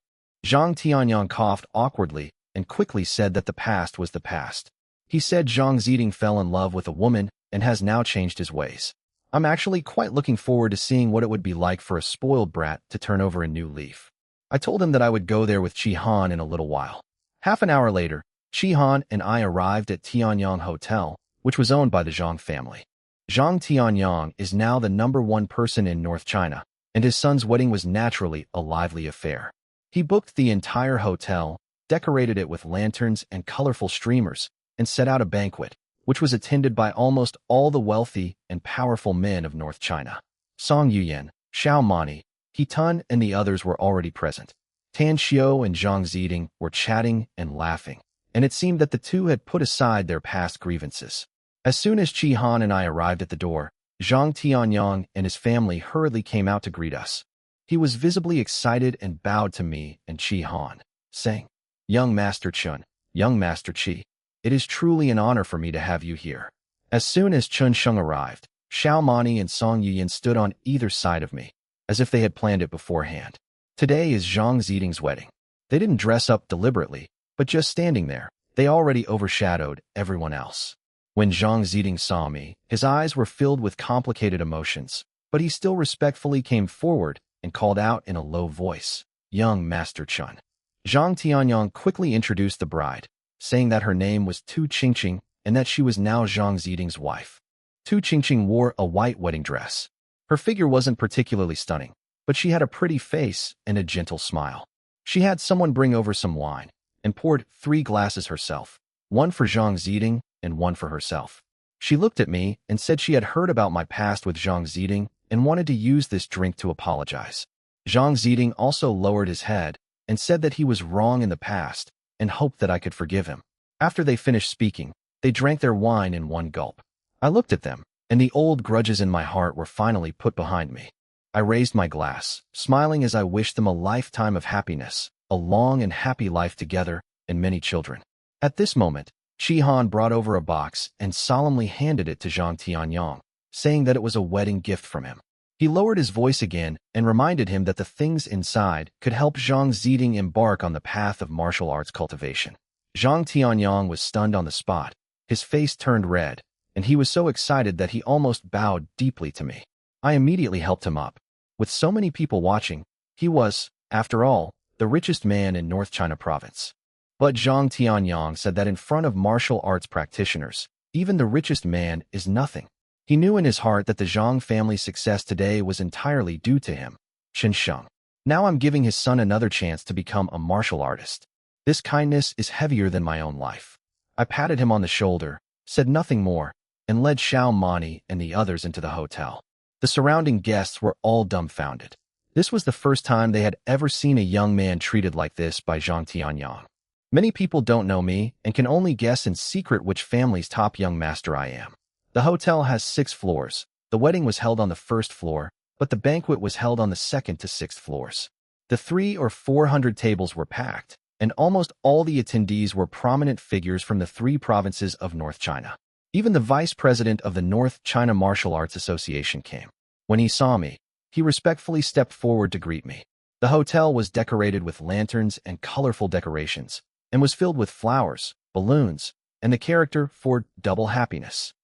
Zhang Tianyang coughed awkwardly and quickly said that the past was the past. He said Zhang Ziding fell in love with a woman and has now changed his ways. I'm actually quite looking forward to seeing what it would be like for a spoiled brat to turn over a new leaf. I told him that I would go there with Chi-Han in a little while. Half an hour later, Chi-Han and I arrived at Tianyang Hotel, which was owned by the Zhang family. Zhang Tianyang is now the #1 person in North China, and his son's wedding was naturally a lively affair. He booked the entire hotel, decorated it with lanterns and colorful streamers, and set out a banquet, which was attended by almost all the wealthy and powerful men of North China. Song Yuyan, Xiao Mani, He Tun, and the others were already present. Tan Xiao and Zhang Ziding were chatting and laughing, and it seemed that the two had put aside their past grievances. As soon as Chi-Han and I arrived at the door, Zhang Tianyang and his family hurriedly came out to greet us. He was visibly excited and bowed to me and Chi-Han, saying, "Young Master Chun, young Master Chi, it is truly an honor for me to have you here." As soon as Chun Sheng arrived, Xiao Mani and Song Yuyan stood on either side of me, as if they had planned it beforehand. Today is Zhang Ziding's wedding. They didn't dress up deliberately, but just standing there, they already overshadowed everyone else. When Zhang Ziding saw me, his eyes were filled with complicated emotions, but he still respectfully came forward and called out in a low voice, "Young Master Chun." Zhang Tianyang quickly introduced the bride, saying that her name was Tu Qingqing and that she was now Zhang Ziding's wife. Tu Qingqing wore a white wedding dress. Her figure wasn't particularly stunning, but she had a pretty face and a gentle smile. She had someone bring over some wine and poured 3 glasses herself, one for Zhang Ziding and one for herself. She looked at me and said she had heard about my past with Zhang Ziding and wanted to use this drink to apologize. Zhang Ziding also lowered his head and said that he was wrong in the past and hoped that I could forgive him. After they finished speaking, they drank their wine in one gulp. I looked at them, and the old grudges in my heart were finally put behind me. I raised my glass, smiling as I wished them a lifetime of happiness, a long and happy life together, and many children. At this moment, Chi-Han brought over a box and solemnly handed it to Zhang Tianyang, saying that it was a wedding gift from him. He lowered his voice again and reminded him that the things inside could help Zhang Ziding embark on the path of martial arts cultivation. Zhang Tianyang was stunned on the spot. His face turned red, and he was so excited that he almost bowed deeply to me. I immediately helped him up. With so many people watching, he was, after all, the richest man in North China province. But Zhang Tianyang said that in front of martial arts practitioners, even the richest man is nothing. He knew in his heart that the Zhang family's success today was entirely due to him, Chen Sheng. Now I'm giving his son another chance to become a martial artist. This kindness is heavier than my own life. I patted him on the shoulder, said nothing more, and led Xiao Mani and the others into the hotel. The surrounding guests were all dumbfounded. This was the first time they had ever seen a young man treated like this by Zhang Tianyang. Many people don't know me and can only guess in secret which family's top young master I am. The hotel has 6 floors. The wedding was held on the 1st floor, but the banquet was held on the 2nd to 6th floors. The 300 or 400 tables were packed, and almost all the attendees were prominent figures from the 3 provinces of North China. Even the vice president of the North China Martial Arts Association came. When he saw me, he respectfully stepped forward to greet me. The hotel was decorated with lanterns and colorful decorations, and was filled with flowers, balloons, and the character for double happiness.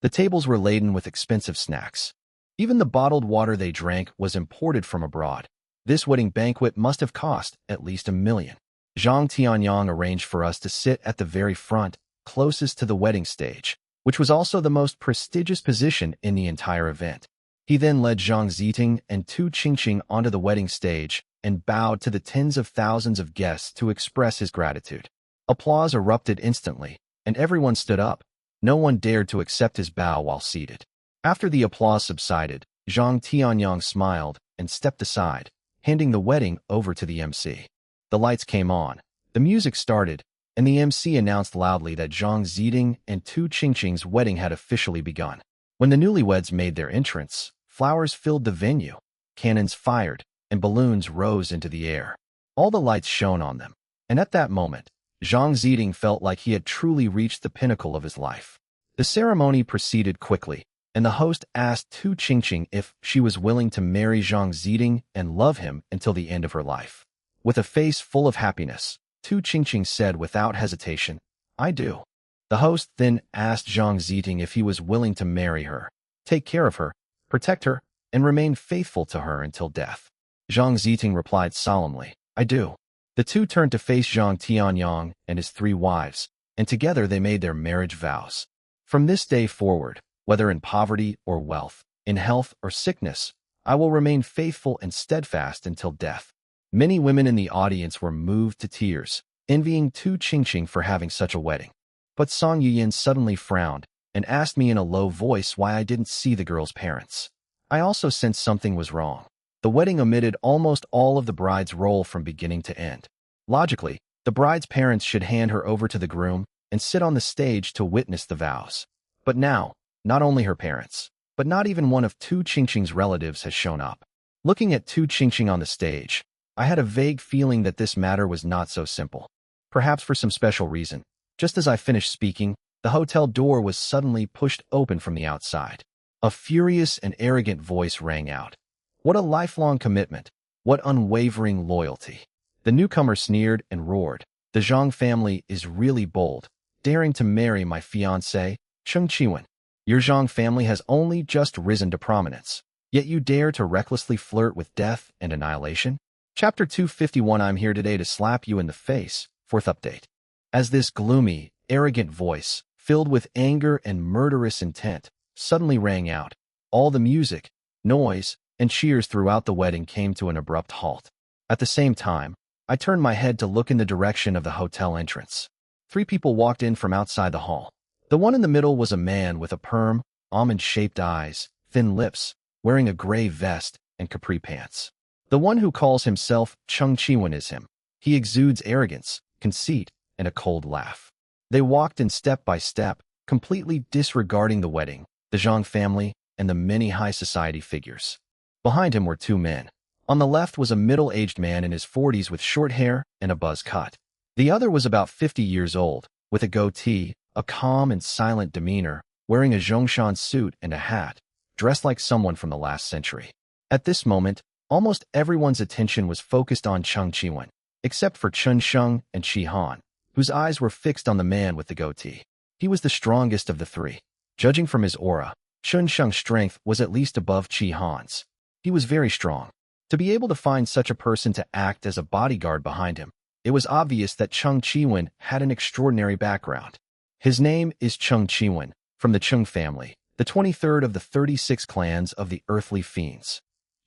The tables were laden with expensive snacks. Even the bottled water they drank was imported from abroad. This wedding banquet must have cost at least $1 million. Zhang Tianyang arranged for us to sit at the very front, closest to the wedding stage, which was also the most prestigious position in the entire event. He then led Zhang Ziting and Tu Qingqing onto the wedding stage and bowed to the tens of thousands of guests to express his gratitude. Applause erupted instantly, and everyone stood up. No one dared to accept his bow while seated. After the applause subsided, Zhang Tianyang smiled and stepped aside, handing the wedding over to the MC. The lights came on, the music started, and the MC announced loudly that Zhang Ziting and Tu Qingqing's wedding had officially begun. When the newlyweds made their entrance, flowers filled the venue, cannons fired, and balloons rose into the air. All the lights shone on them, and at that moment, Zhang Ziting felt like he had truly reached the pinnacle of his life. The ceremony proceeded quickly, and the host asked Tu Qingqing if she was willing to marry Zhang Ziting and love him until the end of her life. With a face full of happiness, Tu Qingqing said without hesitation, "I do." The host then asked Zhang Ziting if he was willing to marry her, take care of her, protect her, and remain faithful to her until death. Zhang Ziting replied solemnly, "I do." The two turned to face Zhang Tianyang and his 3 wives, and together they made their marriage vows. From this day forward, whether in poverty or wealth, in health or sickness, I will remain faithful and steadfast until death. Many women in the audience were moved to tears, envying Tu Qingqing for having such a wedding. But Song Yuyin suddenly frowned and asked me in a low voice why I didn't see the girl's parents. I also sensed something was wrong. The wedding omitted almost all of the bride's role from beginning to end. Logically, the bride's parents should hand her over to the groom and sit on the stage to witness the vows. But now, not only her parents, but not even one of Tu Qingqing's relatives has shown up. Looking at Tu Qingqing on the stage, I had a vague feeling that this matter was not so simple. Perhaps for some special reason. Just as I finished speaking, the hotel door was suddenly pushed open from the outside. A furious and arrogant voice rang out. What a lifelong commitment. What unwavering loyalty. The newcomer sneered and roared. The Zhang family is really bold, daring to marry my fiancée, Cheng Qiwen. Your Zhang family has only just risen to prominence, yet you dare to recklessly flirt with death and annihilation? Chapter 251. I'm here today to slap you in the face. 4th update. As this gloomy, arrogant voice, filled with anger and murderous intent, suddenly rang out, all the music, noise, and cheers throughout the wedding came to an abrupt halt. At the same time, I turned my head to look in the direction of the hotel entrance. 3 people walked in from outside the hall. The one in the middle was a man with a perm, almond-shaped eyes, thin lips, wearing a gray vest and capri pants. The one who calls himself Cheng Qiwen is him. He exudes arrogance, conceit, and a cold laugh. They walked in step by step, completely disregarding the wedding, the Zhang family, and the many high society figures. Behind him were 2 men. On the left was a middle-aged man in his 40s with short hair and a buzz cut. The other was about 50 years old, with a goatee, a calm and silent demeanor, wearing a Zhongshan suit and a hat, dressed like someone from the last century. At this moment, almost everyone's attention was focused on Cheng Qiwen, except for Chen Sheng and Qi Han, whose eyes were fixed on the man with the goatee. He was the strongest of the 3. Judging from his aura, Chen Sheng's strength was at least above Qi Han's. He was very strong. To be able to find such a person to act as a bodyguard behind him, it was obvious that Cheng Qiwen had an extraordinary background. His name is Cheng Qiwen, from the Cheng family, the 23rd of the 36 clans of the earthly fiends.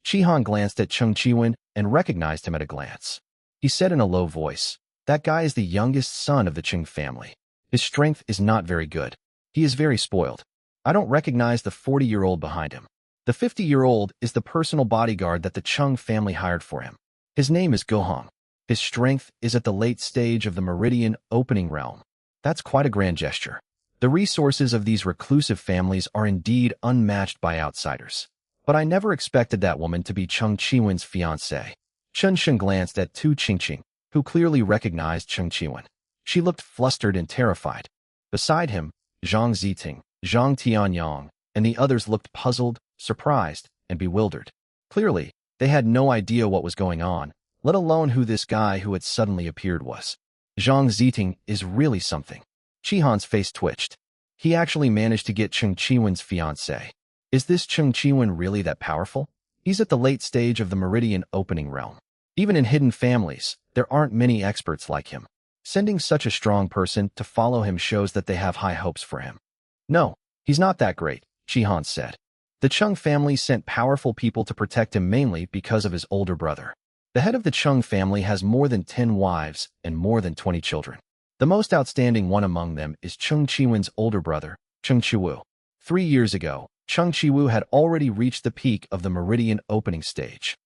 Qi Han glanced at Cheng Qiwen and recognized him at a glance. He said in a low voice, "That guy is the youngest son of the Cheng family. His strength is not very good. He is very spoiled. I don't recognize the 40-year-old behind him. The 50-year-old is the personal bodyguard that the Cheng family hired for him. His name is Gohong. His strength is at the late stage of the Meridian opening realm. That's quite a grand gesture. The resources of these reclusive families are indeed unmatched by outsiders. But I never expected that woman to be Cheng Qiwen's fiancée. Chen Sheng glanced at Tu Qingqing, who clearly recognized Cheng Qiwen. She looked flustered and terrified. Beside him, Zhang Ziting, Zhang Tianyang, and the others looked puzzled, surprised, and bewildered. Clearly, they had no idea what was going on, let alone who this guy who had suddenly appeared was. Zhang Ziting is really something. Chihan's face twitched. He actually managed to get Cheng Qiwen's fiancée. Is this Cheng Qiwen really that powerful? He's at the late stage of the Meridian opening realm. Even in hidden families, there aren't many experts like him. Sending such a strong person to follow him shows that they have high hopes for him. No, he's not that great, Chihan said. The Chung family sent powerful people to protect him mainly because of his older brother. The head of the Chung family has more than 10 wives and more than 20 children. The most outstanding one among them is Cheng Qiwen's older brother, Cheng Qiwu. 3 years ago, Cheng Qiwu had already reached the peak of the Meridian opening stage.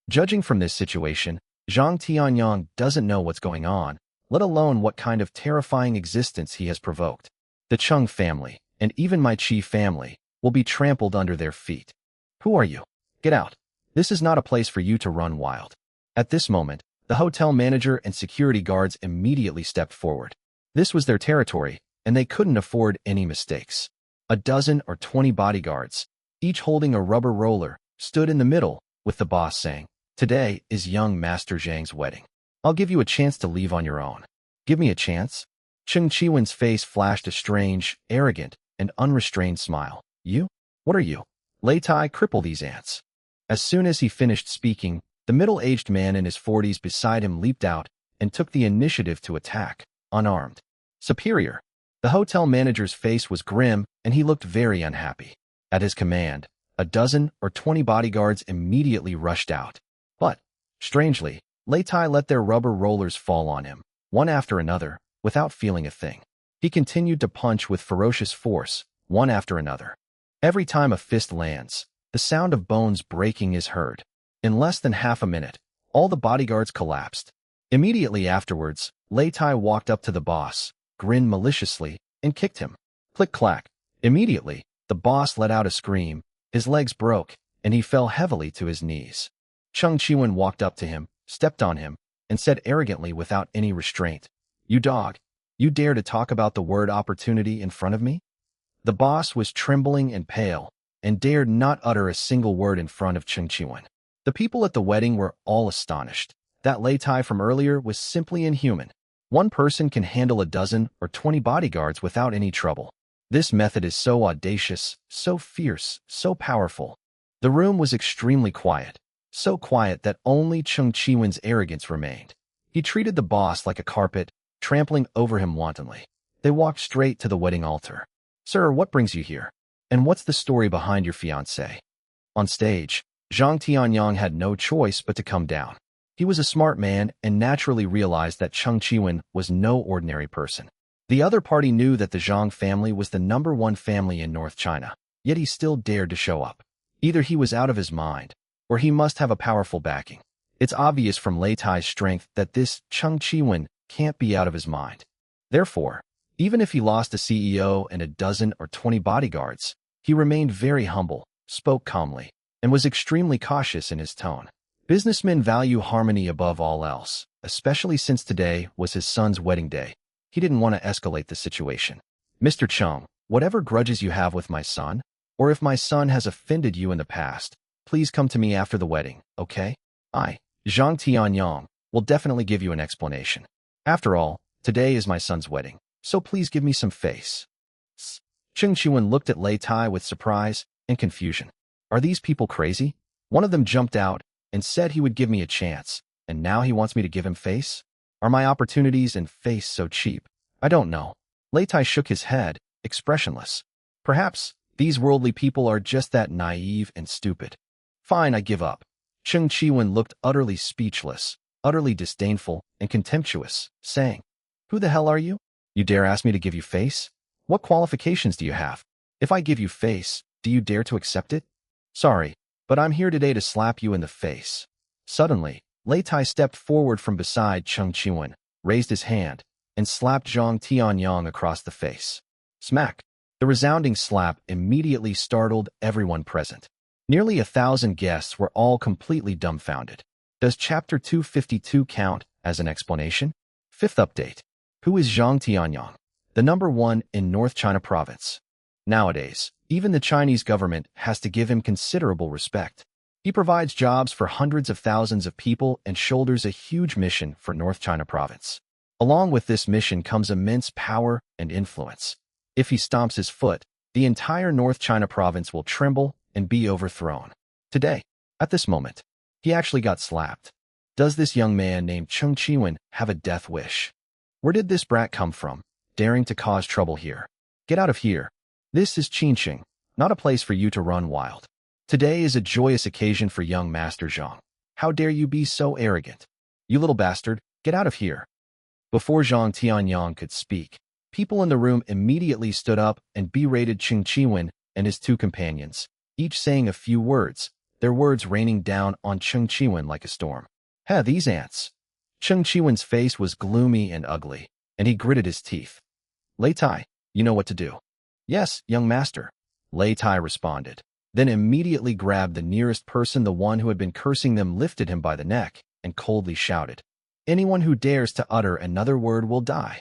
Judging from this situation, Zhang Tianyang doesn't know what's going on, let alone what kind of terrifying existence he has provoked. The Chung family, and even my Qi family, will be trampled under their feet. Who are you? Get out. This is not a place for you to run wild. At this moment, the hotel manager and security guards immediately stepped forward. This was their territory, and they couldn't afford any mistakes. A dozen or 20 bodyguards, each holding a rubber roller, stood in the middle, with the boss saying, "Today is young Master Zhang's wedding. I'll give you a chance to leave on your own." Give me a chance? Cheng Qiwen's face flashed a strange, arrogant, and unrestrained smile. You? What are you? Lei Tai, cripple these ants. As soon as he finished speaking, the middle-aged man in his 40s beside him leaped out and took the initiative to attack, unarmed. Superior. The hotel manager's face was grim, and he looked very unhappy. At his command, a dozen or 20 bodyguards immediately rushed out. But, strangely, Lei Tai let their rubber rollers fall on him, one after another, without feeling a thing. He continued to punch with ferocious force, one after another. Every time a fist lands, the sound of bones breaking is heard. In less than half a minute, all the bodyguards collapsed. Immediately afterwards, Lei Tai walked up to the boss, grinned maliciously, and kicked him. Click-clack. Immediately, the boss let out a scream, his legs broke, and he fell heavily to his knees. Cheng Qiwen walked up to him, stepped on him, and said arrogantly without any restraint, "You dog, you dare to talk about the word opportunity in front of me?" The boss was trembling and pale, and dared not utter a single word in front of Cheng Qiwen. The people at the wedding were all astonished. That Lei Tai from earlier was simply inhuman. One person can handle a dozen or 20 bodyguards without any trouble. This method is so audacious, so fierce, so powerful. The room was extremely quiet, so quiet that only Cheng Qiwen's arrogance remained. He treated the boss like a carpet, trampling over him wantonly. They walked straight to the wedding altar. "Sir, what brings you here? And what's the story behind your fiancée?" On stage, Zhang Tianyang had no choice but to come down. He was a smart man and naturally realized that Cheng Qiwen was no ordinary person. The other party knew that the Zhang family was the #1 family in North China, yet he still dared to show up. Either he was out of his mind, or he must have a powerful backing. It's obvious from Lei Tai's strength that this Cheng Qiwen can't be out of his mind. Therefore, even if he lost a CEO and a dozen or 20 bodyguards, he remained very humble, spoke calmly, and was extremely cautious in his tone. Businessmen value harmony above all else, especially since today was his son's wedding day. He didn't want to escalate the situation. "Mr. Chung, whatever grudges you have with my son, or if my son has offended you in the past, please come to me after the wedding, okay? I, Zhang Tianyang, will definitely give you an explanation. After all, today is my son's wedding, so please give me some face." Cheng Qiwen looked at Lei Tai with surprise and confusion. Are these people crazy? One of them jumped out and said he would give me a chance, and now he wants me to give him face? Are my opportunities and face so cheap? I don't know. Lei Tai shook his head, expressionless. Perhaps these worldly people are just that naive and stupid. Fine, I give up. Cheng Qiwen looked utterly speechless, utterly disdainful and contemptuous, saying, "Who the hell are you? You dare ask me to give you face? What qualifications do you have? If I give you face, do you dare to accept it? Sorry, but I'm here today to slap you in the face." Suddenly, Lei Tai stepped forward from beside Cheng Qiwen, raised his hand, and slapped Zhang Tianyang across the face. Smack! The resounding slap immediately startled everyone present. Nearly 1,000 guests were all completely dumbfounded. Does Chapter 252 count as an explanation? Fifth update. Who is Zhang Tianyang, the #1 in North China Province? Nowadays, even the Chinese government has to give him considerable respect. He provides jobs for hundreds of thousands of people and shoulders a huge mission for North China Province. Along with this mission comes immense power and influence. If he stomps his foot, the entire North China Province will tremble and be overthrown. Today, at this moment, he actually got slapped. Does this young man named Cheng Chiwen have a death wish? Where did this brat come from, daring to cause trouble here? Get out of here. This is Qinqing, not a place for you to run wild. Today is a joyous occasion for young Master Zhang. How dare you be so arrogant? You little bastard, get out of here. Before Zhang Tianyang could speak, people in the room immediately stood up and berated Cheng Chiwen and his two companions, each saying a few words, their words raining down on Cheng Chiwen like a storm. These ants. Cheng Chiwen's face was gloomy and ugly, and he gritted his teeth. Lei Tai, you know what to do. Yes, young master, Lei Tai responded, then immediately grabbed the nearest person. The one who had been cursing them lifted him by the neck and coldly shouted, "Anyone who dares to utter another word will die."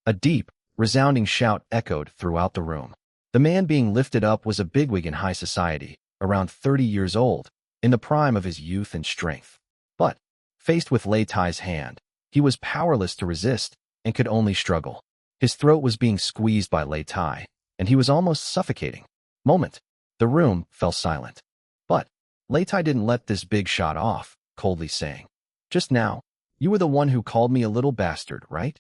A deep, resounding shout echoed throughout the room. The man being lifted up was a bigwig in high society, around 30 years old, in the prime of his youth and strength. But, faced with Lei Tai's hand, he was powerless to resist and could only struggle. His throat was being squeezed by Lei Tai, and he was almost suffocating. The room fell silent. But Lei Tai didn't let this big shot off, coldly saying, "Just now, you were the one who called me a little bastard, right?"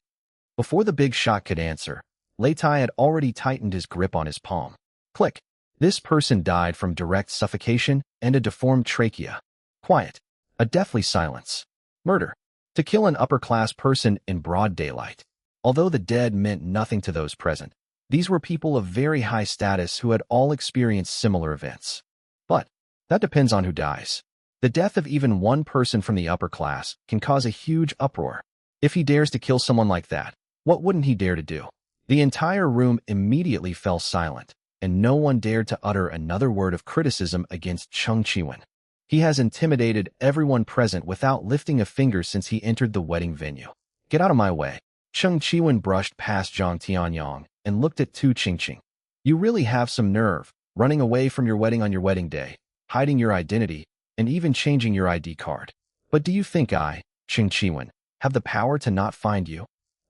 Before the big shot could answer, Lei Tai had already tightened his grip on his palm. Click. This person died from direct suffocation and a deformed trachea. Quiet. A deathly silence. Murder. To kill an upper-class person in broad daylight. Although the dead meant nothing to those present, these were people of very high status who had all experienced similar events. But that depends on who dies. The death of even one person from the upper class can cause a huge uproar. If he dares to kill someone like that, what wouldn't he dare to do? The entire room immediately fell silent, and no one dared to utter another word of criticism against Cheng Chiwen. He has intimidated everyone present without lifting a finger since he entered the wedding venue. Get out of my way. Cheng Chiwen brushed past Zhang Tianyang and looked at Tu Qingqing. You really have some nerve, running away from your wedding on your wedding day, hiding your identity, and even changing your ID card. But do you think I, Cheng Chiwen, have the power to not find you?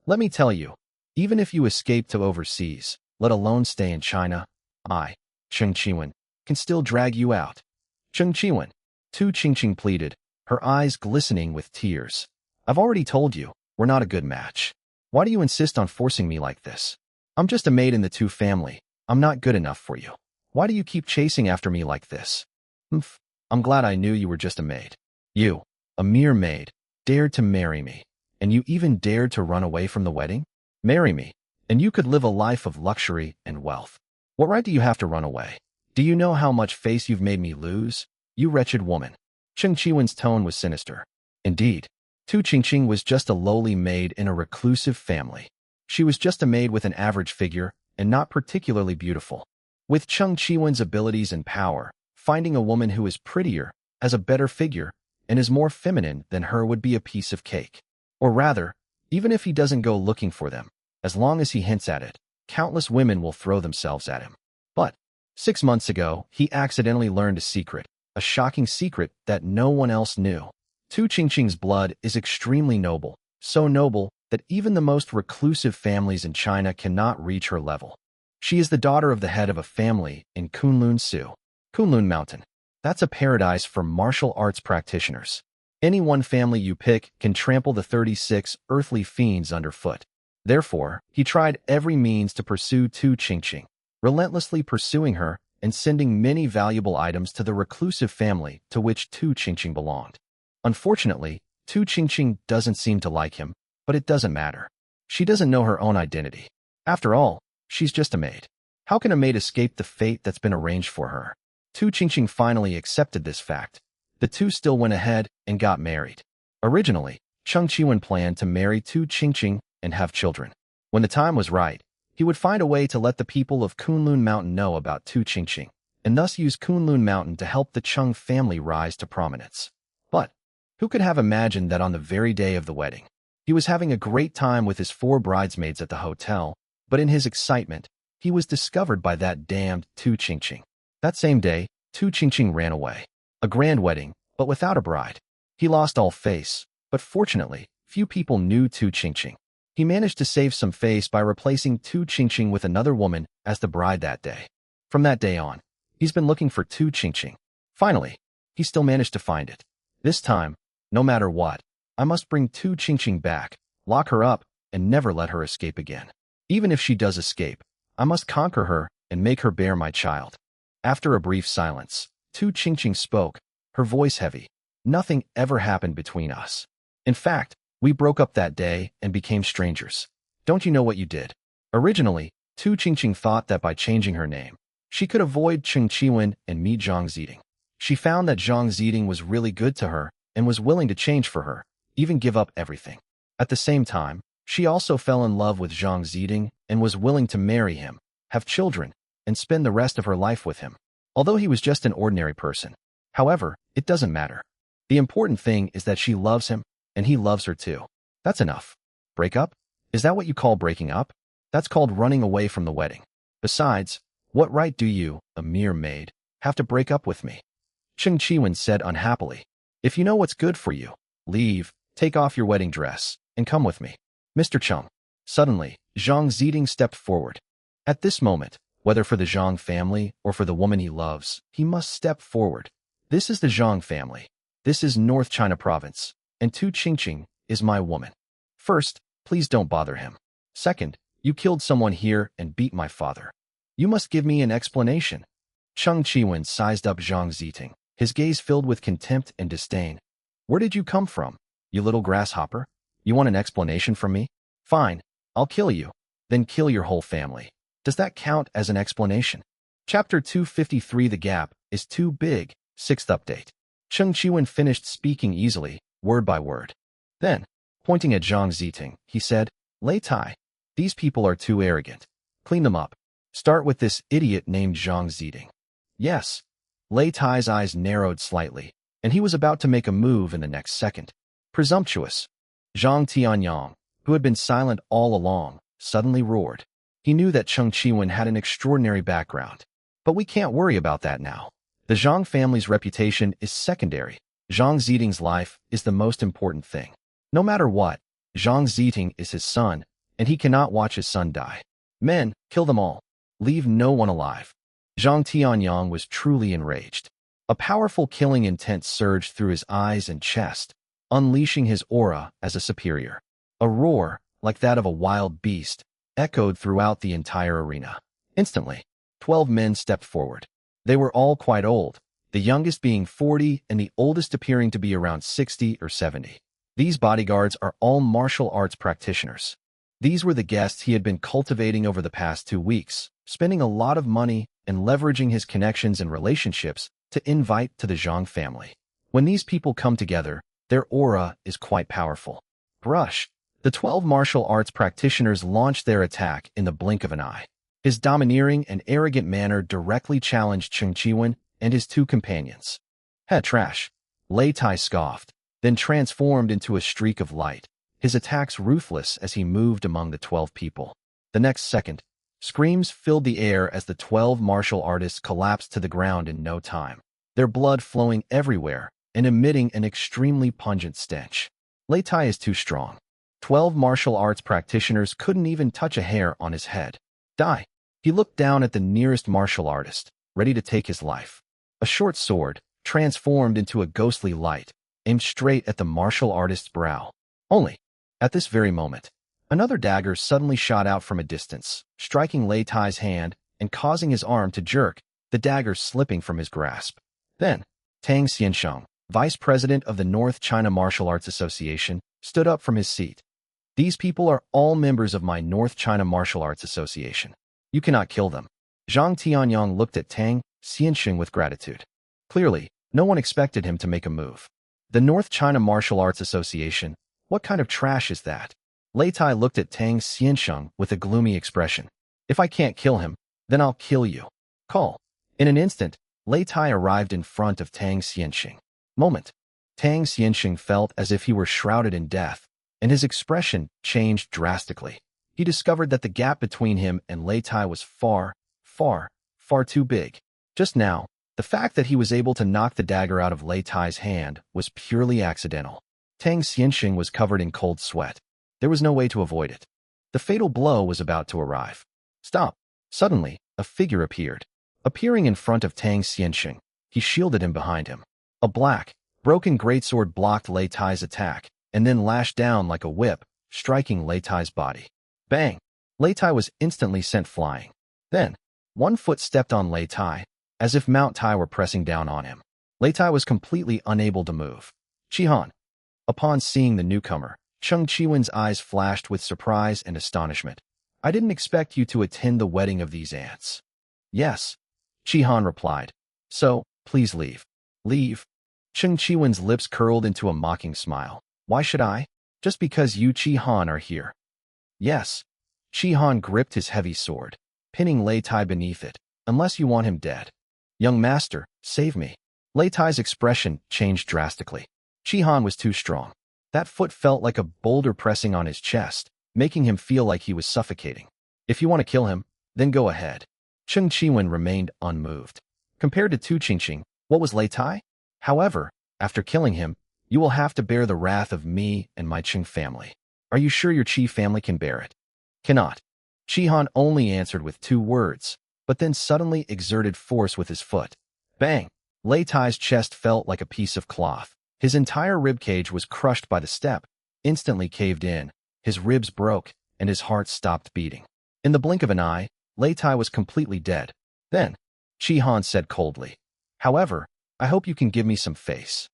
Let me tell you, even if you escape to overseas, let alone stay in China, I, Cheng Chiwen, can still drag you out. Cheng Chiwen, Tu Qingqing pleaded, her eyes glistening with tears. I've already told you, we're not a good match. Why do you insist on forcing me like this? I'm just a maid in the Tu family. I'm not good enough for you. Why do you keep chasing after me like this? I'm glad I knew you were just a maid. You, a mere maid, dared to marry me, and you even dared to run away from the wedding? Marry me, and you could live a life of luxury and wealth. What right do you have to run away? Do you know how much face you've made me lose? You wretched woman. Cheng Chiwen's tone was sinister. Indeed, Tu Qingqing was just a lowly maid in a reclusive family. She was just a maid with an average figure and not particularly beautiful. With Cheng Chiwen's abilities and power, finding a woman who is prettier, has a better figure, and is more feminine than her would be a piece of cake. Or rather, even if he doesn't go looking for them, as long as he hints at it, countless women will throw themselves at him. But 6 months ago, he accidentally learned a secret, a shocking secret that no one else knew. Tu Qingqing's blood is extremely noble, so noble that even the most reclusive families in China cannot reach her level. She is the daughter of the head of a family in Kunlun-su. Kunlun Mountain. That's a paradise for martial arts practitioners. Any one family you pick can trample the 36 earthly fiends underfoot. Therefore, he tried every means to pursue Tu Qingqing, relentlessly pursuing her and sending many valuable items to the reclusive family to which Tu Qingqing belonged. Unfortunately, Tu Qingqing doesn't seem to like him, but it doesn't matter. She doesn't know her own identity. After all, she's just a maid. How can a maid escape the fate that's been arranged for her? Tu Qingqing finally accepted this fact. The two still went ahead and got married. Originally, Cheng Chiwen planned to marry Tu Qingqing and have children. When the time was right, he would find a way to let the people of Kunlun Mountain know about Tu Qingqing, and thus use Kunlun Mountain to help the Cheng family rise to prominence. But Who could have imagined that on the very day of the wedding? He was having a great time with his 4 bridesmaids at the hotel, but in his excitement, he was discovered by that damned Tu Qingqing. That same day, Tu Qingqing ran away. A grand wedding, but without a bride. He lost all face, but fortunately, few people knew Tu Qingqing. He managed to save some face by replacing Tu Qingqing with another woman as the bride that day. From that day on, he's been looking for Tu Qingqing. Finally, he still managed to find it. This time, no matter what, I must bring Tu Qingqing back, lock her up, and never let her escape again. Even if she does escape, I must conquer her and make her bear my child. After a brief silence, Tu Qingqing spoke, her voice heavy. Nothing ever happened between us. In fact, we broke up that day and became strangers. Don't you know what you did? Originally, Tu Qingqing thought that by changing her name, she could avoid Cheng Qiwen and meet Zhang Ziding. She found that Zhang Ziding was really good to her and was willing to change for her, even give up everything. At the same time, she also fell in love with Zhang Ziding and was willing to marry him, have children, and spend the rest of her life with him. Although he was just an ordinary person. However, it doesn't matter. The important thing is that she loves him, and he loves her too. That's enough. Break up? Is that what you call breaking up? That's called running away from the wedding. Besides, what right do you, a mere maid, have to break up with me? Cheng Qiwen said unhappily. If you know what's good for you, leave, take off your wedding dress, and come with me. Mr. Cheng. Suddenly, Zhang Ziding stepped forward. At this moment, whether for the Zhang family or for the woman he loves, he must step forward. This is the Zhang family. This is North China Province, and Tu Qingqing is my woman. First, please don't bother him. Second, you killed someone here and beat my father. You must give me an explanation. Cheng Qiwen sized up Zhang Ziding, his gaze filled with contempt and disdain. Where did you come from, you little grasshopper? You want an explanation from me? Fine, I'll kill you, then kill your whole family. Does that count as an explanation? Chapter 253 The Gap is Too Big, 6th update. Cheng Qiwen finished speaking easily, word by word. Then, pointing at Zhang Ziding, he said, Lei Tai, these people are too arrogant. Clean them up. Start with this idiot named Zhang Ziding. Yes. Lei Tai's eyes narrowed slightly, and he was about to make a move in the next second. Presumptuous. Zhang Tianyang, who had been silent all along, suddenly roared. He knew that Cheng Qiwen had an extraordinary background. But we can't worry about that now. The Zhang family's reputation is secondary. Zhang Ziding's life is the most important thing. No matter what, Zhang Ziding is his son, and he cannot watch his son die. Men, kill them all. Leave no one alive. Zhang Tianyang was truly enraged. A powerful killing intent surged through his eyes and chest, unleashing his aura as a superior. A roar, like that of a wild beast, echoed throughout the entire arena. Instantly, 12 men stepped forward. They were all quite old, the youngest being 40 and the oldest appearing to be around 60 or 70. These bodyguards are all martial arts practitioners. These were the guests he had been cultivating over the past 2 weeks, spending a lot of money and leveraging his connections and relationships to invite to the Zhang family. When these people come together, their aura is quite powerful. Brush. The 12 martial arts practitioners launched their attack in the blink of an eye. His domineering and arrogant manner directly challenged Cheng Qiwen and his 2 companions. Heh, trash. Lei Tai scoffed, then transformed into a streak of light, his attacks ruthless as he moved among the 12 people. The next second, screams filled the air as the 12 martial artists collapsed to the ground in no time, their blood flowing everywhere and emitting an extremely pungent stench. Lei Tai is too strong. 12 martial arts practitioners couldn't even touch a hair on his head. Die. He looked down at the nearest martial artist, ready to take his life. A short sword, transformed into a ghostly light, aimed straight at the martial artist's brow. Only, at this very moment, another dagger suddenly shot out from a distance, striking Lei Tai's hand and causing his arm to jerk, the dagger slipping from his grasp. Then, Tang Xiansheng, vice president of the North China Martial Arts Association, stood up from his seat. These people are all members of my North China Martial Arts Association. You cannot kill them. Zhang Tianyang looked at Tang Xiansheng with gratitude. Clearly, no one expected him to make a move. The North China Martial Arts Association, what kind of trash is that? Lei Tai looked at Tang Xiansheng with a gloomy expression. If I can't kill him, then I'll kill you. Call. In an instant, Lei Tai arrived in front of Tang Xiansheng. Moment. Tang Xianxing felt as if he were shrouded in death, and his expression changed drastically. He discovered that the gap between him and Lei Tai was far, far, far too big. Just now, the fact that he was able to knock the dagger out of Lei Tai's hand was purely accidental. Tang Xianxing was covered in cold sweat. There was no way to avoid it. The fatal blow was about to arrive. Stop! Suddenly, a figure appeared. Appearing in front of Tang Xianxing, he shielded him behind him. A black, broken greatsword blocked Lei Tai's attack, and then lashed down like a whip, striking Lei Tai's body. Bang! Lei Tai was instantly sent flying. Then, one foot stepped on Lei Tai, as if Mount Tai were pressing down on him. Lei Tai was completely unable to move. Chi-Han. Upon seeing the newcomer, Cheng Chi-Wen's eyes flashed with surprise and astonishment. I didn't expect you to attend the wedding of these ants. Yes. Chi-Han replied. So, please leave. Leave. Cheng Chi-Wen's lips curled into a mocking smile. Why should I? Just because you Chi-Han are here. Yes. Chi-Han gripped his heavy sword, pinning Lei Tai beneath it. Unless you want him dead. Young master, save me. Lei Tai's expression changed drastically. Chi-Han was too strong. That foot felt like a boulder pressing on his chest, making him feel like he was suffocating. If you want to kill him, then go ahead. Cheng Chi-Wen remained unmoved. Compared to Tu Qingqing, what was Lei Tai? However, after killing him, you will have to bear the wrath of me and my Qing family. Are you sure your Qi family can bear it? Cannot. Chi-Han only answered with 2 words, but then suddenly exerted force with his foot. Bang! Lei Tai's chest felt like a piece of cloth. His entire ribcage was crushed by the step, instantly caved in, his ribs broke, and his heart stopped beating. In the blink of an eye, Lei Tai was completely dead. Then, Chi-Han said coldly, however, I hope you can give me some face.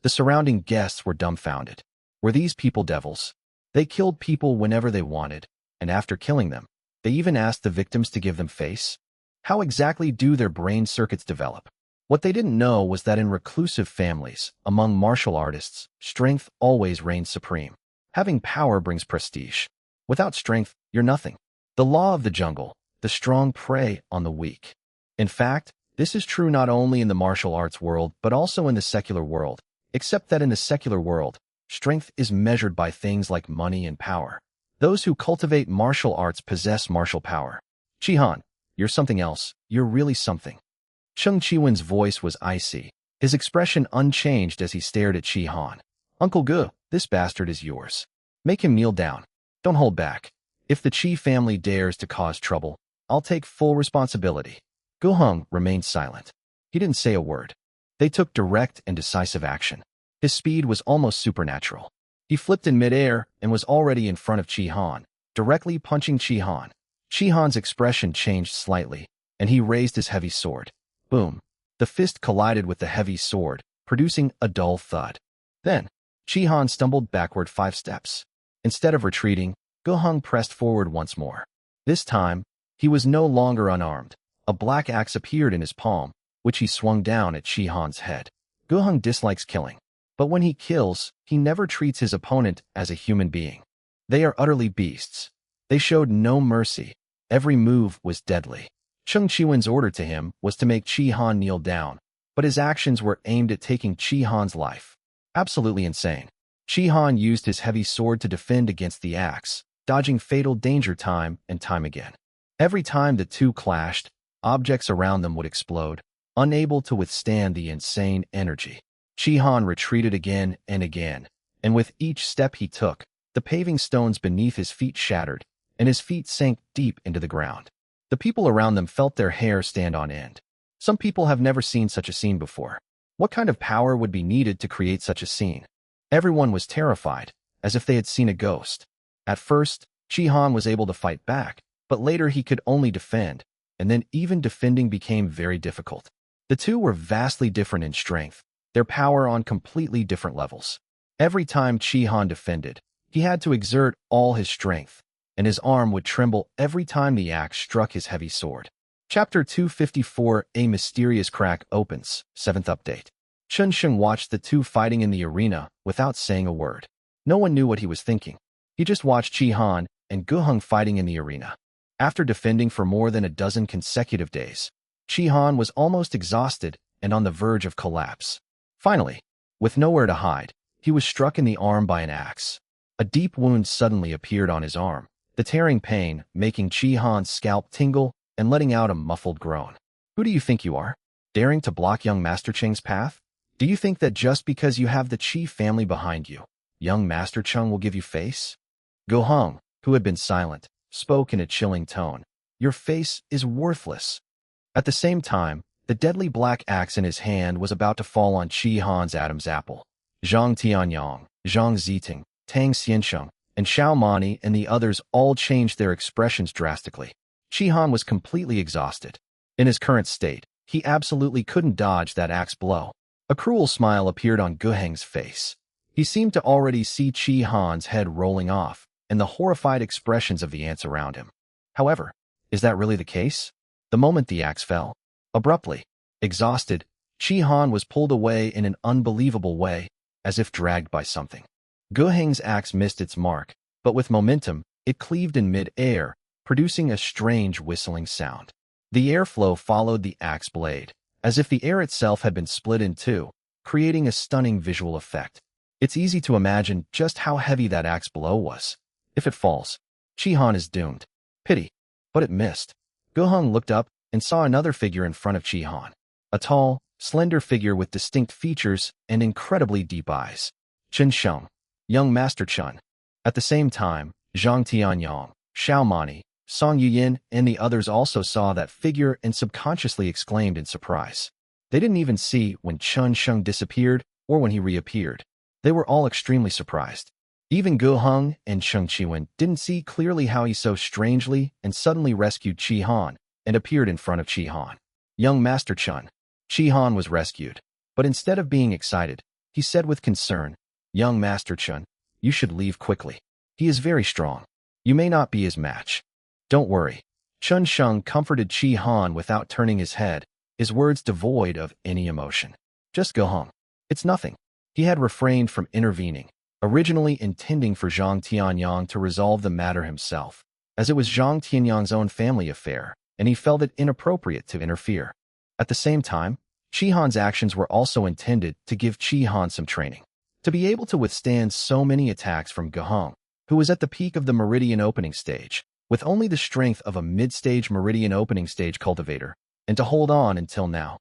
The surrounding guests were dumbfounded. Were these people devils? They killed people whenever they wanted, and after killing them, they even asked the victims to give them face? How exactly do their brain circuits develop? What they didn't know was that in reclusive families, among martial artists, strength always reigns supreme. Having power brings prestige. Without strength, you're nothing. The law of the jungle, the strong prey on the weak. In fact, this is true not only in the martial arts world, but also in the secular world, except that in the secular world, strength is measured by things like money and power. Those who cultivate martial arts possess martial power. Chi-Han, you're something else. You're really something. Cheng Chi-Wen's voice was icy, his expression unchanged as he stared at Chi-Han. Uncle Gu, this bastard is yours. Make him kneel down. Don't hold back. If the Qi family dares to cause trouble, I'll take full responsibility. Gu Heng remained silent. He didn't say a word. They took direct and decisive action. His speed was almost supernatural. He flipped in midair and was already in front of Chi-Han, directly punching Chi-Han. Chi-Han's expression changed slightly, and he raised his heavy sword. Boom. The fist collided with the heavy sword, producing a dull thud. Then, Chi-Han stumbled backward 5 steps. Instead of retreating, Gu Heng pressed forward once more. This time, he was no longer unarmed. A black axe appeared in his palm, which he swung down at Chi-Han's head. Gu Heng dislikes killing, but when he kills, he never treats his opponent as a human being. They are utterly beasts. They showed no mercy. Every move was deadly. Cheng Chi-Wen's order to him was to make Chi-Han kneel down, but his actions were aimed at taking Chi-Han's life. Absolutely insane. Chi-Han used his heavy sword to defend against the axe, dodging fatal danger time and time again. Every time the two clashed, objects around them would explode, unable to withstand the insane energy. Chi-Han retreated again and again, and with each step he took, the paving stones beneath his feet shattered, and his feet sank deep into the ground. The people around them felt their hair stand on end. Some people have never seen such a scene before. What kind of power would be needed to create such a scene? Everyone was terrified, as if they had seen a ghost. At first, Chi-Han was able to fight back, but later he could only defend, and then even defending became very difficult. The two were vastly different in strength, their power on completely different levels. Every time Chi-Han defended, he had to exert all his strength, and his arm would tremble every time the axe struck his heavy sword. Chapter 254 A Mysterious Crack Opens, 7th Update. Chun Sheng watched the two fighting in the arena without saying a word. No one knew what he was thinking. He just watched Chi-Han and Gu Heng fighting in the arena. After defending for more than a dozen consecutive days, Chi-Han was almost exhausted and on the verge of collapse. Finally, With nowhere to hide, he was struck in the arm by an axe. A deep wound suddenly appeared on his arm, the tearing pain making Chi Han's scalp tingle and letting out a muffled groan. Who do you think you are? Daring to block young Master Cheng's path? Do you think that just because you have the Chi family behind you, young Master Cheng will give you face? Go Hong, who had been silent, spoke in a chilling tone. Your face is worthless. At the same time, the deadly black axe in his hand was about to fall on Chi Han's Adam's apple. Zhang Tianyang, Zhang Ziting, Tang Xiansheng, and Xiao Mani and the others all changed their expressions drastically. Chi Han was completely exhausted. In his current state, he absolutely couldn't dodge that axe blow. A cruel smile appeared on Gu Heng's face. He seemed to already see Chi Han's head rolling off and the horrified expressions of the ants around him. However, is that really the case? The moment the axe fell, abruptly, exhausted, Chi Han was pulled away in an unbelievable way, as if dragged by something. Gu Heng's axe missed its mark, but with momentum, it cleaved in mid-air, producing a strange whistling sound. The airflow followed the axe blade, as if the air itself had been split in two, creating a stunning visual effect. It's easy to imagine just how heavy that axe blow was. If it falls, Chi Han is doomed. Pity. But it missed. Gu Heng looked up and saw another figure in front of Chi Han. A tall, slender figure with distinct features and incredibly deep eyes. Chen Sheng, young Master Chen. At the same time, Zhang Tianyang, Xiao Mani, Song Yuyin, and the others also saw that figure and subconsciously exclaimed in surprise. They didn't even see when Chen Sheng disappeared or when he reappeared. They were all extremely surprised. Even Gu Heng and Cheng Chiwen didn't see clearly how he so strangely and suddenly rescued Chi Han and appeared in front of Chi Han. Young Master Chen. Chi Han was rescued, but instead of being excited, he said with concern, Young Master Chen, you should leave quickly. He is very strong. You may not be his match. Don't worry. Chen Sheng comforted Chi Han without turning his head, his words devoid of any emotion. Just go home. It's nothing. He had refrained from intervening, originally intending for Zhang Tianyang to resolve the matter himself, as it was Zhang Tianyang's own family affair, and he felt it inappropriate to interfere. At the same time, Chi Han's actions were also intended to give Chi Han some training. To be able to withstand so many attacks from Gu Heng, who was at the peak of the Meridian opening stage, with only the strength of a mid-stage Meridian opening stage cultivator, and to hold on until now,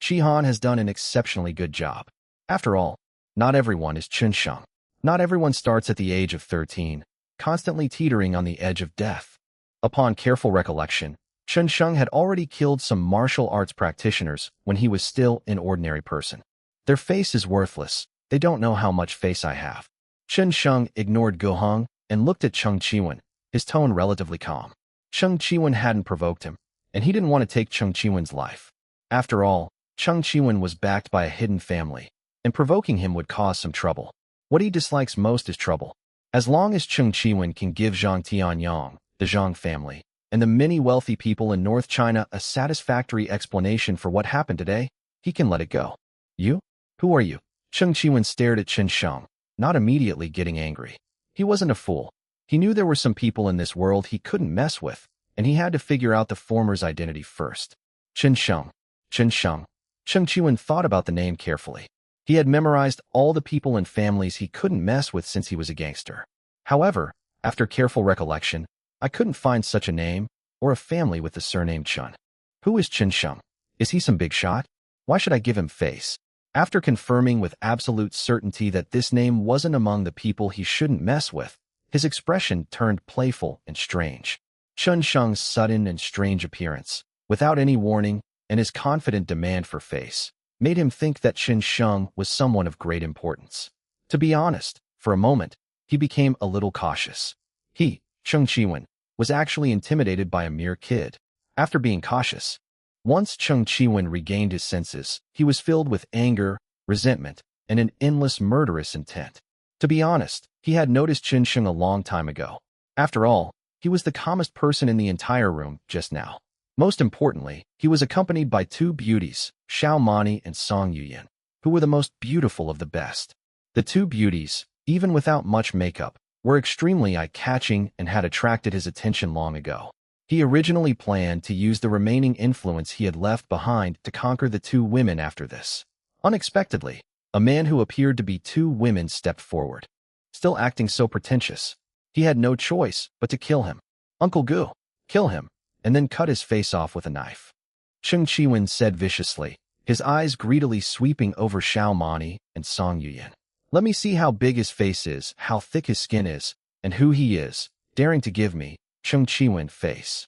Chi Han has done an exceptionally good job. After all, not everyone is Chen Sheng. Not everyone starts at the age of 13, constantly teetering on the edge of death. Upon careful recollection, Chen Sheng had already killed some martial arts practitioners when he was still an ordinary person. Their face is worthless. They don't know how much face I have. Chen Sheng ignored Gu Heng and looked at Cheng Chiwen, his tone relatively calm. Cheng Chiwen hadn't provoked him, and he didn't want to take Cheng Chiwen's life. After all, Cheng Chiwen was backed by a hidden family, and provoking him would cause some trouble. What he dislikes most is trouble. As long as Cheng Chiwen can give Zhang Tianyang, the Zhang family, and the many wealthy people in North China a satisfactory explanation for what happened today, he can let it go. You? Who are you? Cheng Chiwen stared at Chen Sheng, not immediately getting angry. He wasn't a fool. He knew there were some people in this world he couldn't mess with, and he had to figure out the former's identity first. Chen Sheng. Chen Sheng. Cheng Chiwen thought about the name carefully. He had memorized all the people and families he couldn't mess with since he was a gangster. However, after careful recollection, I couldn't find such a name or a family with the surname Chun. Who is Chen Sheng? Is he some big shot? Why should I give him face? After confirming with absolute certainty that this name wasn't among the people he shouldn't mess with, his expression turned playful and strange. Chen Sheng's sudden and strange appearance, without any warning, and his confident demand for face, made him think that Chen Sheng was someone of great importance. To be honest, for a moment, he became a little cautious. He, Cheng Chiwen, was actually intimidated by a mere kid. After being cautious, once Cheng Chiwen regained his senses, he was filled with anger, resentment, and an endless murderous intent. To be honest, he had noticed Chen Sheng a long time ago. After all, he was the calmest person in the entire room just now. Most importantly, he was accompanied by two beauties, Xiao Mani and Song Yuyin, who were the most beautiful of the best. The two beauties, even without much makeup, were extremely eye-catching and had attracted his attention long ago. He originally planned to use the remaining influence he had left behind to conquer the two women after this. Unexpectedly, A man who appeared to be two women stepped forward. Still acting so pretentious, he had no choice but to kill him. Uncle Gu, kill him, and then cut his face off with a knife. Cheng Chiwen said viciously, his eyes greedily sweeping over Xiao Mani and Song Yuyan. Let me see how big his face is, how thick his skin is, and who he is, daring to give me Cheng Chiwen face.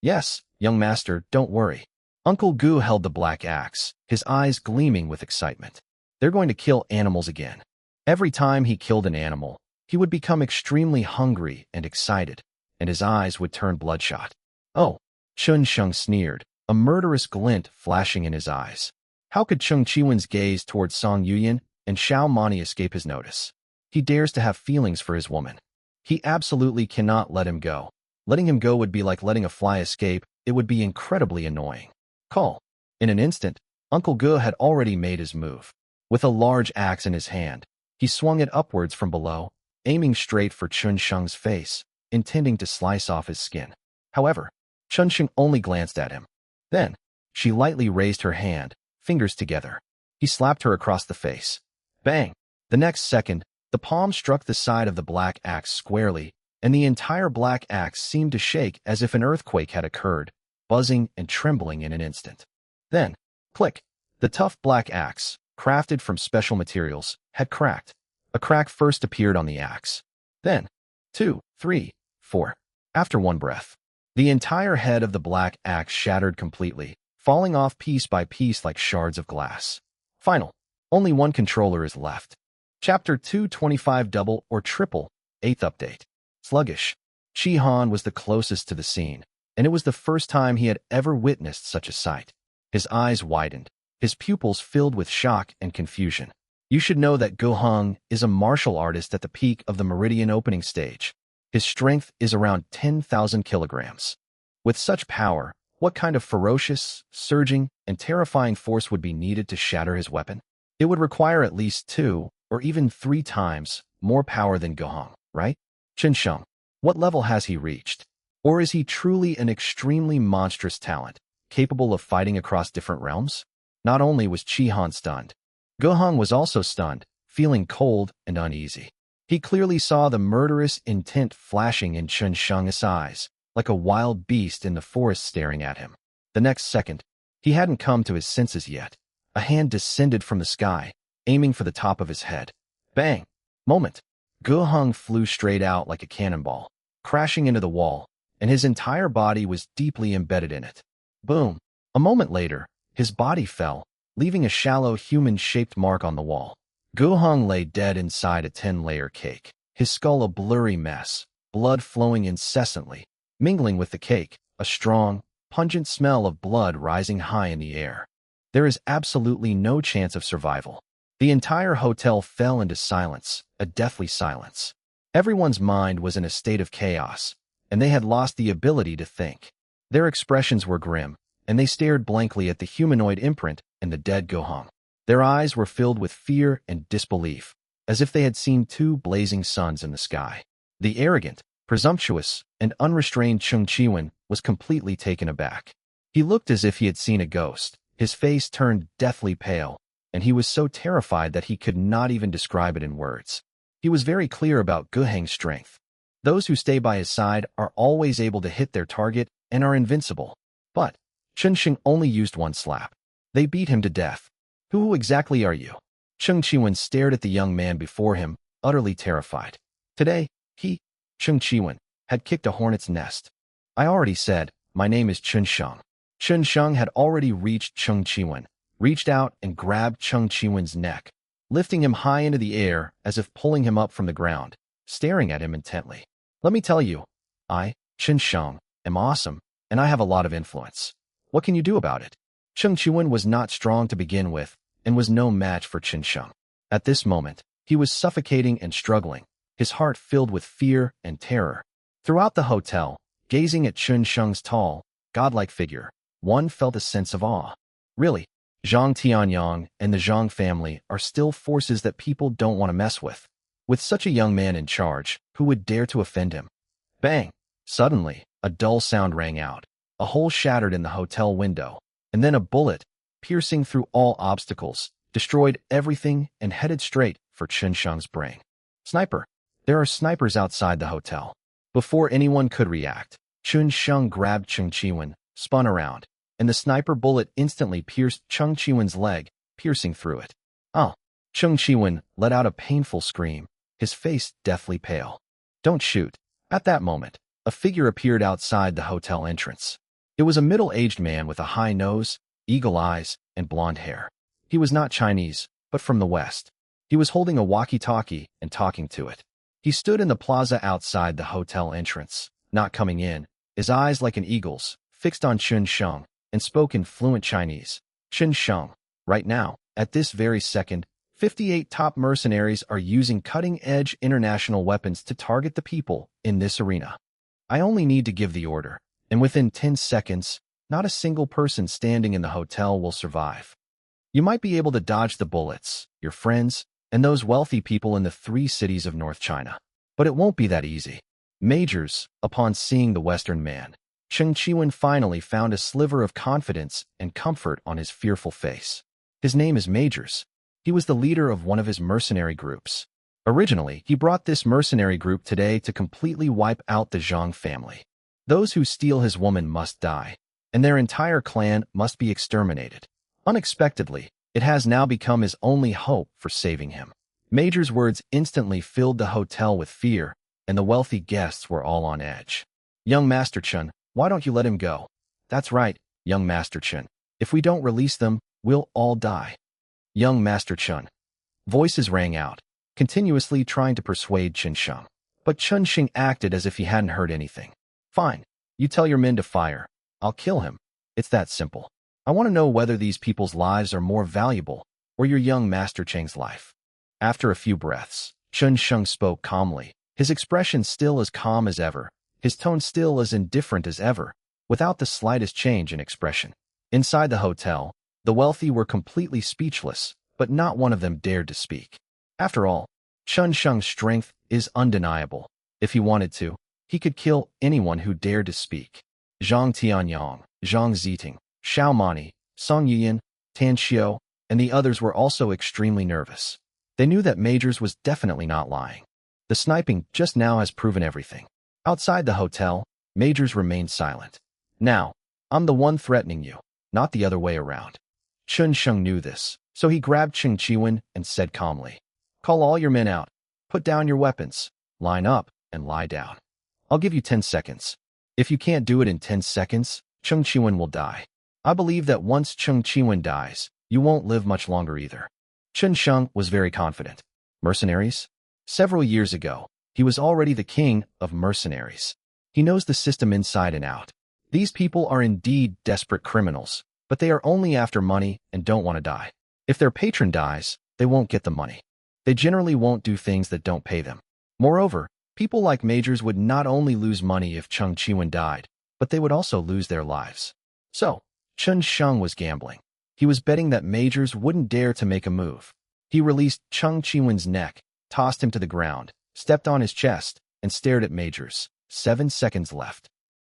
Yes, young master, don't worry. Uncle Gu held the black axe, his eyes gleaming with excitement. They're going to kill animals again. Every time he killed an animal, he would become extremely hungry and excited, and his eyes would turn bloodshot. Oh, Chun Sheng sneered, a murderous glint flashing in his eyes. How could Cheng Chiwen's gaze towards Song Yuyan and Xiao Mani escape his notice? He dares to have feelings for his woman. He absolutely cannot let him go. Letting him go would be like letting a fly escape. It would be incredibly annoying. Call. In an instant, Uncle Gu had already made his move. With a large axe in his hand, he swung it upwards from below, aiming straight for Chun Sheng's face, intending to slice off his skin. However, Chun Sheng only glanced at him. Then, she lightly raised her hand, fingers together. He slapped her across the face. Bang! The next second, the palm struck the side of the black axe squarely, and the entire black axe seemed to shake as if an earthquake had occurred, buzzing and trembling in an instant. Then, click! The tough black axe, crafted from special materials, had cracked. A crack first appeared on the axe. Then, 2, 3, 4. After one breath, the entire head of the black axe shattered completely, falling off piece by piece like shards of glass. Final. Only one controller is left. Chapter 225 Double or Triple, 8th Update. Sluggish. Chi Han was the closest to the scene, and it was the first time he had ever witnessed such a sight. His eyes widened, his pupils filled with shock and confusion. You should know that Go Hong is a martial artist at the peak of the Meridian opening stage. His strength is around 10,000 kilograms. With such power, what kind of ferocious, surging, and terrifying force would be needed to shatter his weapon? It would require at least 2 or even 3 times more power than Go Hong, right? Chen Sheng, what level has he reached? Or is he truly an extremely monstrous talent, capable of fighting across different realms? Not only was Chi Han stunned, Go Hong was also stunned, feeling cold and uneasy. He clearly saw the murderous intent flashing in Chen Sheng's eyes, like a wild beast in the forest staring at him. The next second, he hadn't come to his senses yet. A hand descended from the sky, aiming for the top of his head. Bang! Moment. Go Hong flew straight out like a cannonball, crashing into the wall, and his entire body was deeply embedded in it. Boom! A moment later, his body fell, leaving a shallow human-shaped mark on the wall. Go Hong lay dead inside a 10-layer cake, his skull a blurry mess, blood flowing incessantly. Mingling with the cake, a strong, pungent smell of blood rising high in the air. There is absolutely no chance of survival. The entire hotel fell into silence, a deathly silence. Everyone's mind was in a state of chaos, and they had lost the ability to think. Their expressions were grim, and they stared blankly at the humanoid imprint and the dead Go Hong. Their eyes were filled with fear and disbelief, as if they had seen 2 blazing suns in the sky. The arrogant, presumptuous, and unrestrained Cheng Chiwen was completely taken aback. He looked as if he had seen a ghost. His face turned deathly pale, and he was so terrified that he could not even describe it in words. He was very clear about Go Hong's strength. Those who stay by his side are always able to hit their target and are invincible. But Chen Sheng only used 1 slap. They beat him to death. Who exactly are you? Cheng Chiwen stared at the young man before him, utterly terrified. Today, he, Cheng Chiwen, had kicked a hornet's nest. I already said, my name is Chen Sheng. Chen Sheng had already reached Cheng Chiwen, reached out and grabbed Cheng Chiwen's neck, lifting him high into the air as if pulling him up from the ground, staring at him intently. Let me tell you, I, Chen Sheng, am awesome, and I have a lot of influence. What can you do about it? Cheng Chiwen was not strong to begin with, and was no match for Chen Sheng. At this moment, he was suffocating and struggling, his heart filled with fear and terror. Throughout the hotel, gazing at Chen Sheng's tall, godlike figure, one felt a sense of awe. Really, Zhang Tianyang and the Zhang family are still forces that people don't want to mess with. With such a young man in charge, who would dare to offend him? Bang! Suddenly, a dull sound rang out. A hole shattered in the hotel window, and then a bullet, piercing through all obstacles, destroyed everything, and headed straight for Chen Sheng's brain. Sniper! There are snipers outside the hotel. Before anyone could react, Chen Sheng grabbed Cheng Chiwen, spun around, and the sniper bullet instantly pierced Cheng Chiwen's leg, piercing through it. Oh! Cheng Chiwen let out a painful scream, his face deathly pale. Don't shoot. At that moment, a figure appeared outside the hotel entrance. It was a middle-aged man with a high nose, eagle eyes, and blonde hair. He was not Chinese, but from the West. He was holding a walkie-talkie and talking to it. He stood in the plaza outside the hotel entrance, not coming in, his eyes like an eagle's, fixed on Chen Sheng, and spoke in fluent Chinese. Chen Sheng, right now, at this very second, 58 top mercenaries are using cutting-edge international weapons to target the people in this arena. I only need to give the order, and within 10 seconds, not a single person standing in the hotel will survive. You might be able to dodge the bullets, your friends, and those wealthy people in the 3 cities of North China. But it won't be that easy. Majors, upon seeing the Western man, Cheng Chiwen finally found a sliver of confidence and comfort on his fearful face. His name is Majors. He was the leader of one of his mercenary groups. Originally, he brought this mercenary group today to completely wipe out the Zhang family. Those who steal his woman must die, and their entire clan must be exterminated. Unexpectedly, it has now become his only hope for saving him. Major's words instantly filled the hotel with fear, and the wealthy guests were all on edge. Young Master Chen, why don't you let him go? That's right, young Master Chen. If we don't release them, we'll all die. Young Master Chen. Voices rang out, continuously trying to persuade Chen Sheng. But Chen Sheng acted as if he hadn't heard anything. Fine, you tell your men to fire. I'll kill him. It's that simple. I want to know whether these people's lives are more valuable, or your young Master Cheng's life. After a few breaths, Chen Sheng spoke calmly, his expression still as calm as ever, his tone still as indifferent as ever, without the slightest change in expression. Inside the hotel, the wealthy were completely speechless, but not one of them dared to speak. After all, Chen Sheng's strength is undeniable. If he wanted to, he could kill anyone who dared to speak. Zhang Tianyang, Zhang Ziting, Xiao Mani, Song Yiyan, Tan Xiao, and the others were also extremely nervous. They knew that Majors was definitely not lying. The sniping just now has proven everything. Outside the hotel, Majors remained silent. Now, I'm the one threatening you, not the other way around. Chen Sheng knew this, so he grabbed Cheng Chiwen and said calmly, "Call all your men out. Put down your weapons. Line up and lie down. I'll give you 10 seconds. If you can't do it in 10 seconds, Cheng Chiwen will die. I believe that once Cheng Chiwen dies, you won't live much longer either." Chen Sheng was very confident. Mercenaries? Several years ago, he was already the king of mercenaries. He knows the system inside and out. These people are indeed desperate criminals, but they are only after money and don't want to die. If their patron dies, they won't get the money. They generally won't do things that don't pay them. Moreover, people like Majors would not only lose money if Cheng Chiwen died, but they would also lose their lives. So, Chen Sheng was gambling. He was betting that Majors wouldn't dare to make a move. He released Cheng Chiwen's neck, tossed him to the ground, stepped on his chest, and stared at Majors. 7 seconds left.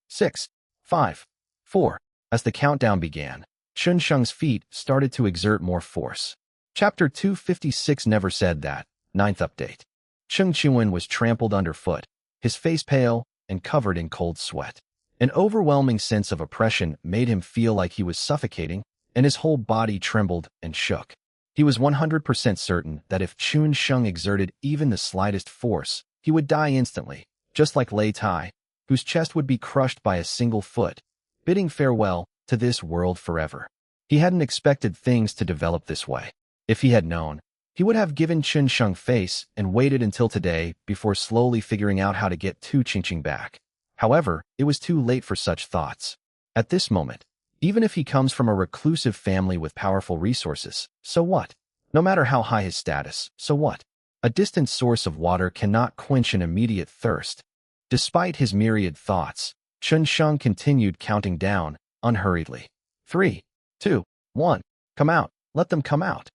6, 5, 4. As the countdown began, Chen Sheng's feet started to exert more force. Chapter 256 never said that. 9th update. Cheng Chiwen was trampled underfoot, his face pale and covered in cold sweat. An overwhelming sense of oppression made him feel like he was suffocating, and his whole body trembled and shook. He was 100% certain that if Chen Sheng exerted even the slightest force, he would die instantly, just like Lei Tai, whose chest would be crushed by a single foot, bidding farewell to this world forever. He hadn't expected things to develop this way. If he had known, he would have given Chen Sheng face and waited until today before slowly figuring out how to get Tu Qingqing back. However, it was too late for such thoughts. At this moment, even if he comes from a reclusive family with powerful resources, so what? No matter how high his status, so what? A distant source of water cannot quench an immediate thirst. Despite his myriad thoughts, Chen Sheng continued counting down, unhurriedly. 3, 2, 1. Come out. Let them come out.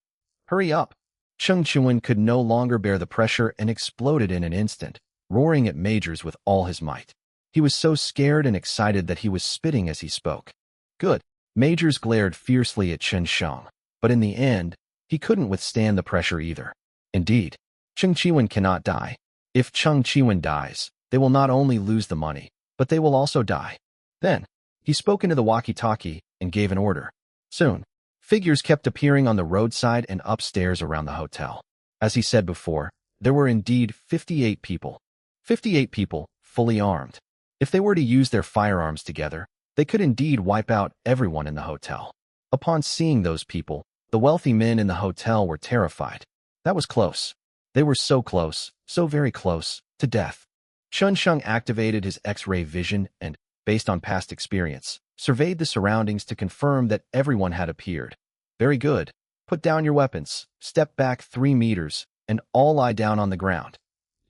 Hurry up. Cheng Chiwen could no longer bear the pressure and exploded in an instant, roaring at Majors with all his might. He was so scared and excited that he was spitting as he spoke. Good. Majors glared fiercely at Chen Sheng, but in the end, He couldn't withstand the pressure either. Indeed, Cheng Chiwen cannot die. If Cheng Chiwen dies, they will not only lose the money, but they will also die. Then, he spoke into the walkie-talkie and gave an order. Soon, figures kept appearing on the roadside and upstairs around the hotel. As he said before, there were indeed 58 people. 58 people, fully armed. If they were to use their firearms together, they could indeed wipe out everyone in the hotel. Upon seeing those people, the wealthy men in the hotel were terrified. That was close. They were so close, so very close, to death. Chun Sheng activated his X-ray vision and, based on past experience, surveyed the surroundings to confirm that everyone had appeared. Very good. Put down your weapons, step back 3 meters, and all lie down on the ground.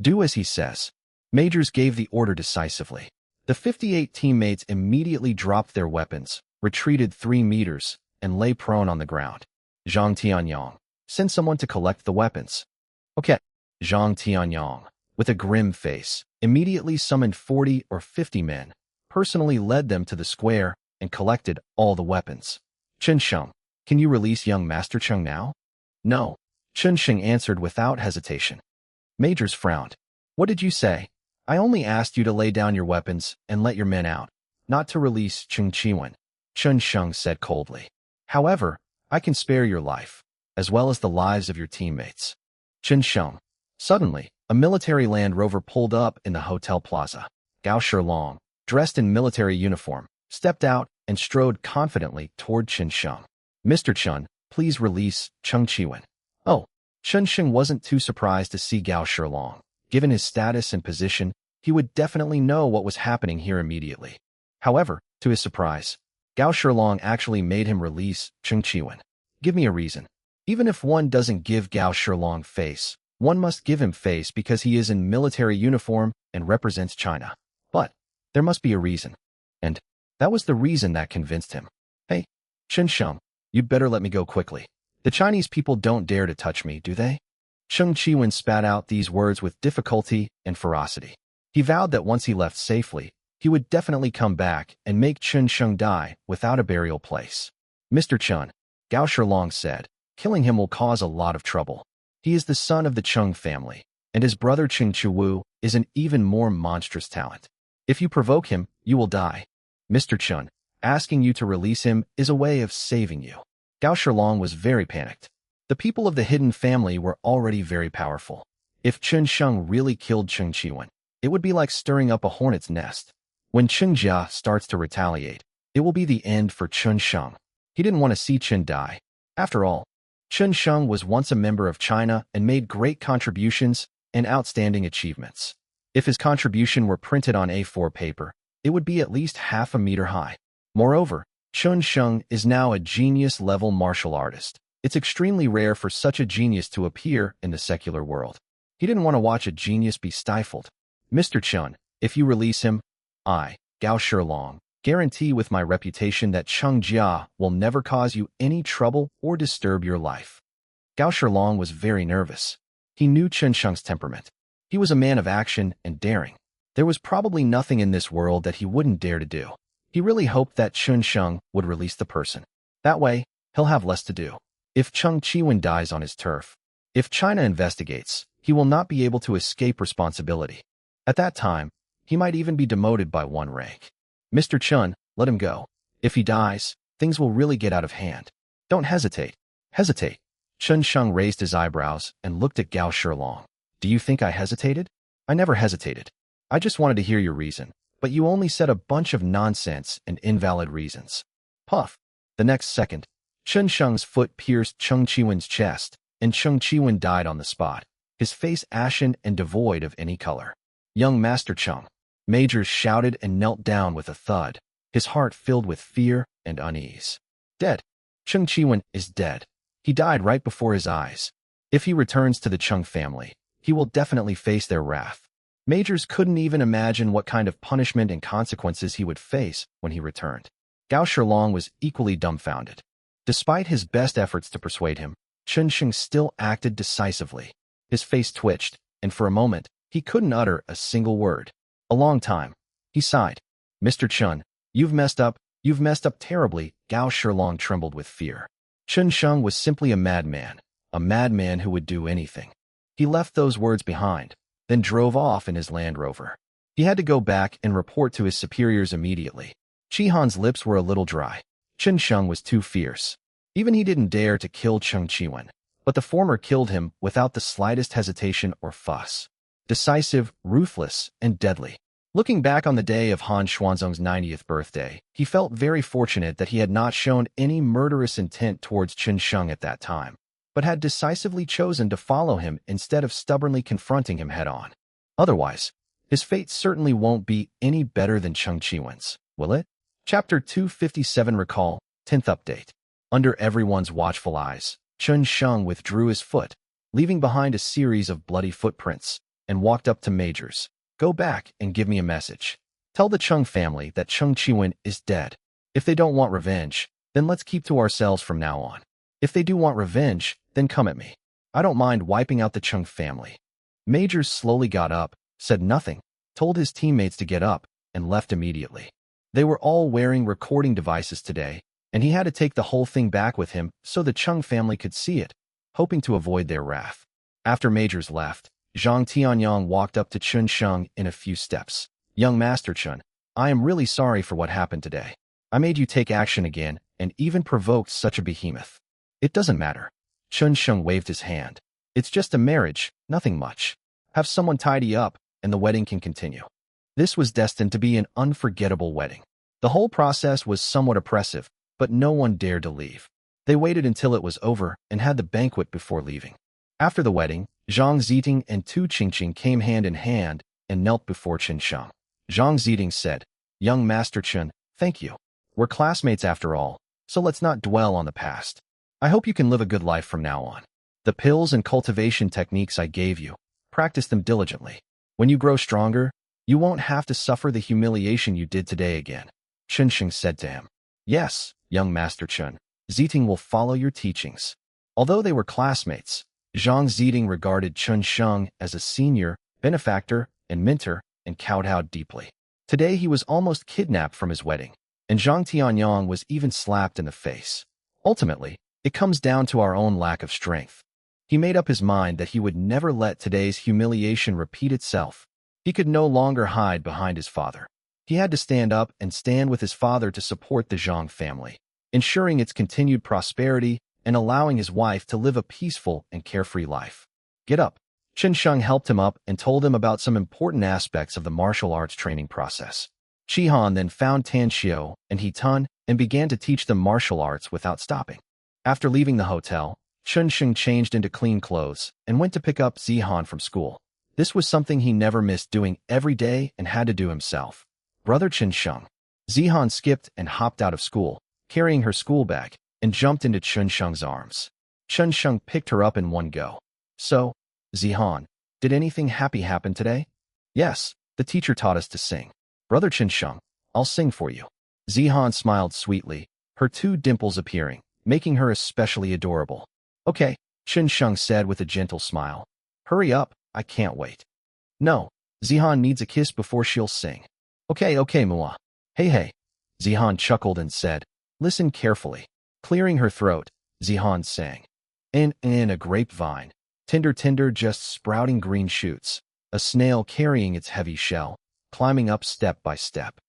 Do as he says. Majors gave the order decisively. The 58 teammates immediately dropped their weapons, retreated 3 meters, and lay prone on the ground. Zhang Tianyong, send someone to collect the weapons. Okay. Zhang Tianyong, with a grim face, immediately summoned 40 or 50 men, personally led them to the square, and collected all the weapons. Chen Sheng, can you release young Master Cheng now? No. Chen Sheng answered without hesitation. Majors frowned. What did you say? I only asked you to lay down your weapons and let your men out, not to release Cheng Chiwen, Chen Sheng said coldly. However, I can spare your life, as well as the lives of your teammates. Chen Sheng. Suddenly, a military Land Rover pulled up in the hotel plaza. Gao Shilong, dressed in military uniform, stepped out and strode confidently toward Chen Sheng. Mr. Chen, please release Cheng Chiwen. Oh, Chen Sheng wasn't too surprised to see Gao Shilong. Given his status and position, he would definitely know what was happening here immediately. However, to his surprise, Gao Shilong actually made him release Cheng Chiwen. Give me a reason. Even if one doesn't give Gao Shilong face, one must give him face because he is in military uniform and represents China. But there must be a reason. And that was the reason that convinced him. Hey, Chen Sheng, you'd better let me go quickly. The Chinese people don't dare to touch me, do they? Cheng Chiwen spat out these words with difficulty and ferocity. He vowed that once he left safely, he would definitely come back and make Chen Sheng die without a burial place. Mr. Chen, Gao Shilong said, killing him will cause a lot of trouble. He is the son of the Cheng family, and his brother Cheng Chiwu is an even more monstrous talent. If you provoke him, you will die. Mr. Chen, asking you to release him is a way of saving you. Gao Shilong was very panicked. The people of the hidden family were already very powerful. If Chen Sheng really killed Cheng Chiwen, it would be like stirring up a hornet's nest. When Chen Jia starts to retaliate, it will be the end for Chen Sheng. He didn't want to see Chen die. After all, Chen Sheng was once a member of China and made great contributions and outstanding achievements. If his contribution were printed on A4 paper, it would be at least half a meter high. Moreover, Chen Sheng is now a genius-level martial artist. It's extremely rare for such a genius to appear in the secular world. He didn't want to watch a genius be stifled. Mr. Chen, if you release him, I, Gao Shilong, guarantee with my reputation that Cheng Jia will never cause you any trouble or disturb your life. Gao Shilong was very nervous. He knew Chen Sheng's temperament. He was a man of action and daring. There was probably nothing in this world that he wouldn't dare to do. He really hoped that Chen Sheng would release the person. That way, he'll have less to do. If Cheng Chiwen dies on his turf, if China investigates, he will not be able to escape responsibility. At that time, he might even be demoted by 1 rank. Mr. Chen, let him go. If he dies, things will really get out of hand. Don't hesitate. Hesitate. Chen Sheng raised his eyebrows and looked at Gao Shilong. Do you think I hesitated? I never hesitated. I just wanted to hear your reason, but you only said a bunch of nonsense and invalid reasons. Puff. The next second, Chen Sheng's foot pierced Cheng Chiwen's chest, and Cheng Chiwen died on the spot, his face ashen and devoid of any color. Young Master Cheng. Majors shouted and knelt down with a thud, his heart filled with fear and unease. Dead. Cheng Chiwen is dead. He died right before his eyes. If he returns to the Cheng family, he will definitely face their wrath. Majors couldn't even imagine what kind of punishment and consequences he would face when he returned. Gao Shilong was equally dumbfounded. Despite his best efforts to persuade him, Chen Sheng still acted decisively. His face twitched, and for a moment, he couldn't utter a single word. A long time. He sighed. Mr. Chen, you've messed up terribly. Gao Shilong trembled with fear. Chen Sheng was simply a madman, a madman who would do anything. He left those words behind, then drove off in his Land Rover. He had to go back and report to his superiors immediately. Chihan's lips were a little dry. Chen Sheng was too fierce. Even he didn't dare to kill Cheng Chiwen, but the former killed him without the slightest hesitation or fuss. Decisive, ruthless, and deadly. Looking back on the day of Han Xuanzong's 90th birthday, he felt very fortunate that he had not shown any murderous intent towards Chen Sheng at that time, but had decisively chosen to follow him instead of stubbornly confronting him head-on. Otherwise, his fate certainly won't be any better than Cheng Chiwen's, will it? Chapter 257 Recall, 10th Update. Under everyone's watchful eyes, Chen Sheng withdrew his foot, leaving behind a series of bloody footprints, and walked up to Majors. Go back and give me a message. Tell the Cheng family that Cheng Chiwen is dead. If they don't want revenge, then let's keep to ourselves from now on. If they do want revenge, then come at me. I don't mind wiping out the Cheng family. Majors slowly got up, said nothing, told his teammates to get up, and left immediately. They were all wearing recording devices today, and he had to take the whole thing back with him so the Cheng family could see it, hoping to avoid their wrath. After Majors left, Zhang Tianyong walked up to Chen Sheng in a few steps. Young Master Chen, I am really sorry for what happened today. I made you take action again and even provoked such a behemoth. It doesn't matter. Chen Sheng waved his hand. It's just a marriage, nothing much. Have someone tidy up, and the wedding can continue. This was destined to be an unforgettable wedding. The whole process was somewhat oppressive, but no one dared to leave. They waited until it was over and had the banquet before leaving. After the wedding, Zhang Ziting and Tu Qingqing came hand in hand and knelt before Chen Sheng. Zhang Ziting said, Young Master Chen, thank you. We're classmates after all, so let's not dwell on the past. I hope you can live a good life from now on. The pills and cultivation techniques I gave you, practice them diligently. When you grow stronger, you won't have to suffer the humiliation you did today again. Chen Sheng said to him. Yes, young Master Chen, Ziting will follow your teachings. Although they were classmates, Zhang Ziting regarded Chen Sheng as a senior, benefactor, and mentor, and kowtowed deeply. Today he was almost kidnapped from his wedding, and Zhang Tianyong was even slapped in the face. Ultimately, it comes down to our own lack of strength. He made up his mind that he would never let today's humiliation repeat itself. He could no longer hide behind his father. He had to stand up and stand with his father to support the Zhang family, ensuring its continued prosperity and allowing his wife to live a peaceful and carefree life. Get up. Chen Sheng helped him up and told him about some important aspects of the martial arts training process. Chihan then found Tan Xiao and He Tun and began to teach them martial arts without stopping. After leaving the hotel, Chen Sheng changed into clean clothes and went to pick up Zihan from school. This was something he never missed doing every day and had to do himself. Brother Chen Sheng. Zihan skipped and hopped out of school, carrying her school bag, and jumped into Chen Sheng's arms. Chen Sheng picked her up in one go. So, Zihan, did anything happy happen today? Yes, the teacher taught us to sing. Brother Chen Sheng, I'll sing for you. Zihan smiled sweetly, her two dimples appearing, making her especially adorable. Okay, Chen Sheng said with a gentle smile. Hurry up, I can't wait. No, Zihan needs a kiss before she'll sing. Okay, Mua. Hey. Zihan chuckled and said, listen carefully. Clearing her throat, Zihan sang. In a grapevine, tender just sprouting green shoots, a snail carrying its heavy shell, climbing up step by step.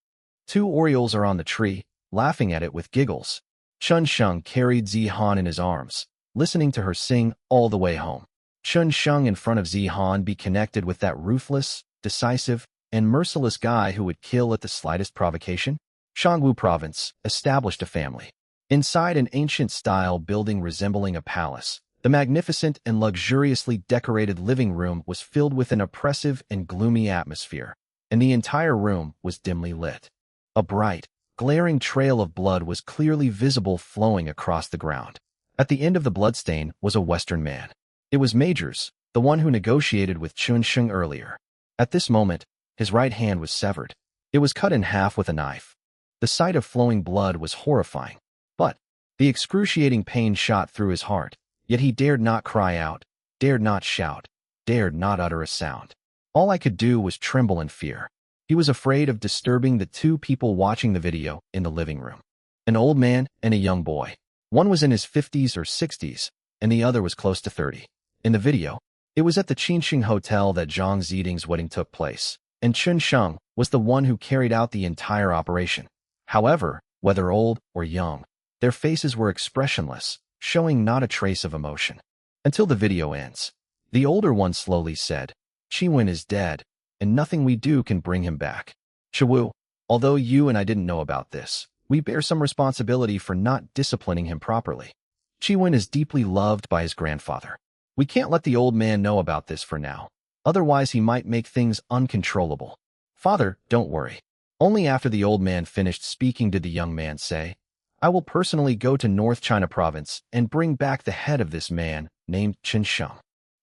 Two orioles are on the tree, laughing at it with giggles. Chen Sheng carried Zihan in his arms, listening to her sing all the way home. Chen Sheng in front of Zihan be connected with that ruthless, decisive, and merciless guy who would kill at the slightest provocation? Shangwu Province established a family. Inside an ancient-style building resembling a palace, the magnificent and luxuriously decorated living room was filled with an oppressive and gloomy atmosphere, and the entire room was dimly lit. A bright, glaring trail of blood was clearly visible flowing across the ground. At the end of the bloodstain was a Western man. It was Majors, the one who negotiated with Chen Sheng earlier. At this moment, his right hand was severed. It was cut in half with a knife. The sight of flowing blood was horrifying, but the excruciating pain shot through his heart, yet he dared not cry out, dared not shout, dared not utter a sound. All I could do was tremble in fear. He was afraid of disturbing the two people watching the video in the living room. An old man and a young boy. One was in his 50s or 60s, and the other was close to 30. In the video, it was at the Qinxing Hotel that Zhang Ziding's wedding took place, and Chun Sheng was the one who carried out the entire operation. However, whether old or young, their faces were expressionless, showing not a trace of emotion. Until the video ends. The older one slowly said, "Chiwen is dead, and nothing we do can bring him back. Chiwu, although you and I didn't know about this, we bear some responsibility for not disciplining him properly. Chiwen is deeply loved by his grandfather. We can't let the old man know about this for now. Otherwise he might make things uncontrollable. Father, don't worry." Only after the old man finished speaking did the young man say, "I will personally go to North China Province and bring back the head of this man named Chen Sheng."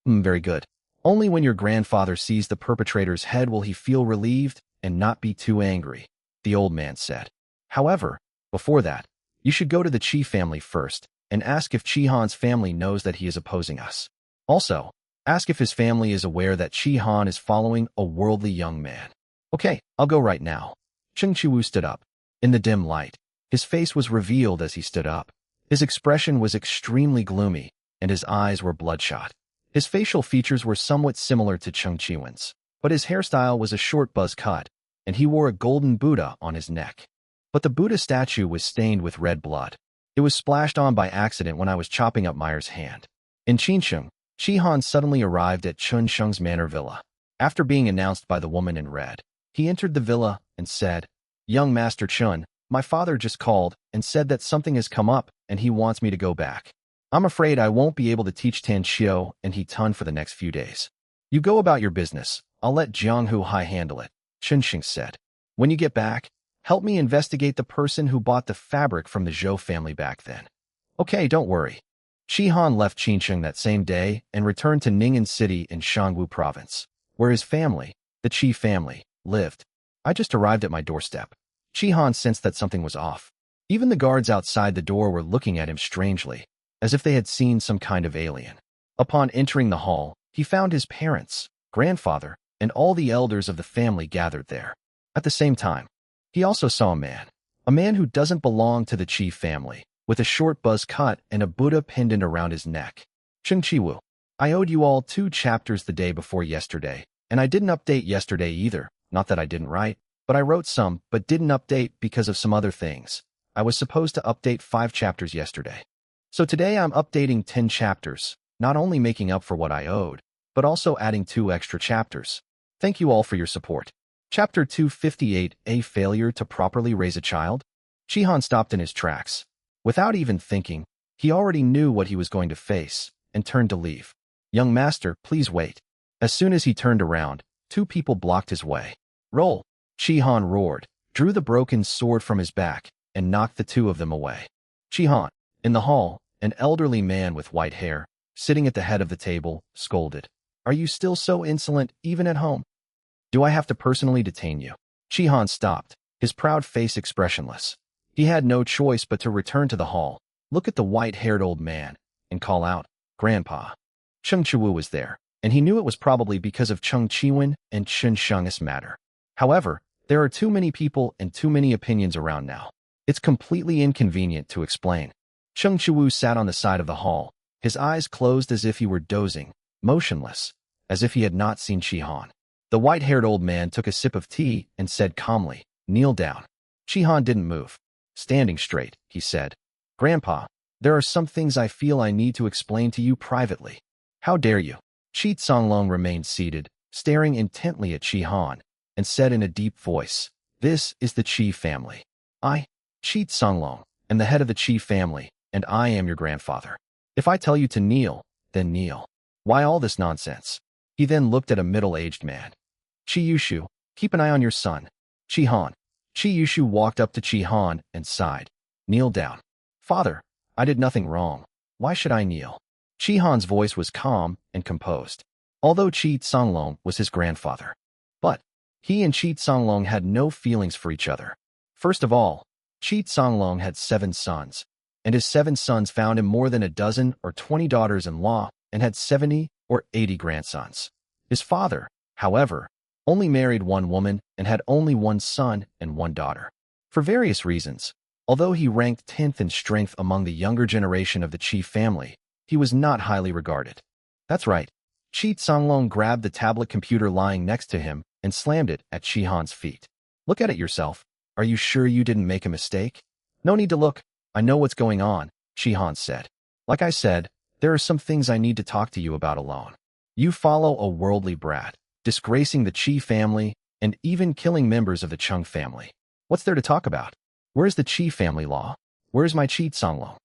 Very good. Only when your grandfather sees the perpetrator's head will he feel relieved and not be too angry, the old man said. However, before that, you should go to the Qi family first and ask if Qi Han's family knows that he is opposing us. Also, ask if his family is aware that Qi Han is following a worldly young man. Okay, I'll go right now. Cheng Chiwu stood up. In the dim light, his face was revealed as he stood up. His expression was extremely gloomy, and his eyes were bloodshot. His facial features were somewhat similar to Cheng Chiwen's, but his hairstyle was a short buzz cut, and he wore a golden Buddha on his neck. But the Buddha statue was stained with red blood. It was splashed on by accident when I was chopping up Meyer's hand. In Qinsheng, Qi Han suddenly arrived at Chun Sheng's manor villa. After being announced by the woman in red, he entered the villa and said, "Young Master Chun, my father just called and said that something has come up and he wants me to go back. I'm afraid I won't be able to teach Tan Xiao and He Tun for the next few days. You go about your business. I'll let Jiang Hu Hai handle it," Chun Sheng said. "When you get back, help me investigate the person who bought the fabric from the Zhou family back then." "Okay, don't worry." Qi Han left Qinsheng that same day and returned to Ning'an City in Shangwu Province, where his family, the Qi family, lived. I just arrived at my doorstep. Qi Han sensed that something was off. Even the guards outside the door were looking at him strangely, as if they had seen some kind of alien. Upon entering the hall, he found his parents, grandfather, and all the elders of the family gathered there. At the same time, he also saw a man who doesn't belong to the Qi family, with a short buzz cut and a Buddha pendant around his neck. Cheng Chiwu, I owed you all 2 chapters the day before yesterday, and I didn't update yesterday either. Not that I didn't write, but I wrote some, but didn't update because of some other things. I was supposed to update 5 chapters yesterday. So today I'm updating 10 chapters, not only making up for what I owed, but also adding 2 extra chapters. Thank you all for your support. Chapter 258, A Failure to Properly Raise a Child? Qi Han stopped in his tracks. Without even thinking, he already knew what he was going to face, and turned to leave. "Young master, please wait." As soon as he turned around, 2 people blocked his way. "Roll!" Qi Han roared, drew the broken sword from his back, and knocked the 2 of them away. Qi Han, in the hall, an elderly man with white hair, sitting at the head of the table, scolded, "Are you still so insolent, even at home? Do I have to personally detain you?" Qi Han stopped, his proud face expressionless. He had no choice but to return to the hall, look at the white-haired old man, and call out, "Grandpa." Cheng Chiwu was there, and he knew it was probably because of Cheng Chiwen and Chun Sheng's matter. However, there are too many people and too many opinions around now. It's completely inconvenient to explain. Cheng Chiwu sat on the side of the hall, his eyes closed as if he were dozing, motionless, as if he had not seen Qi Han. The white-haired old man took a sip of tea and said calmly, "Kneel down." Qi Han didn't move. Standing straight, he said, "Grandpa, there are some things I feel I need to explain to you privately." "How dare you?" Qi Songlong remained seated, staring intently at Qi Han, and said in a deep voice, "This is the Qi family. I, Qi Songlong, am the head of the Qi family, and I am your grandfather. If I tell you to kneel, then kneel. Why all this nonsense?" He then looked at a middle-aged man. "Qi Yushu, keep an eye on your son." Qi Han. Qi Yushu walked up to Qi Han and sighed. "Kneel down." "Father, I did nothing wrong. Why should I kneel?" Qi Han's voice was calm and composed, although Qi Songlong was his grandfather. But he and Qi Songlong had no feelings for each other. First of all, Qi Songlong had 7 sons, and his 7 sons found him more than a dozen or 20 daughters-in-law and had 70 or 80 grandsons. His father, however, only married 1 woman and had only 1 son and 1 daughter. For various reasons, although he ranked 10th in strength among the younger generation of the Qi family, he he was not highly regarded. That's right. Chi Songlong grabbed the tablet computer lying next to him and slammed it at Shihan's feet. Look at it yourself. Are you sure you didn't make a mistake? No need to look. I know what's going on, Shihan said. Like I said, there are some things I need to talk to you about alone. You follow a worldly brat, disgracing the Chi family and even killing members of the Chung family. What's there to talk about? Where's the Chi family law? Where's my Chi Songlong?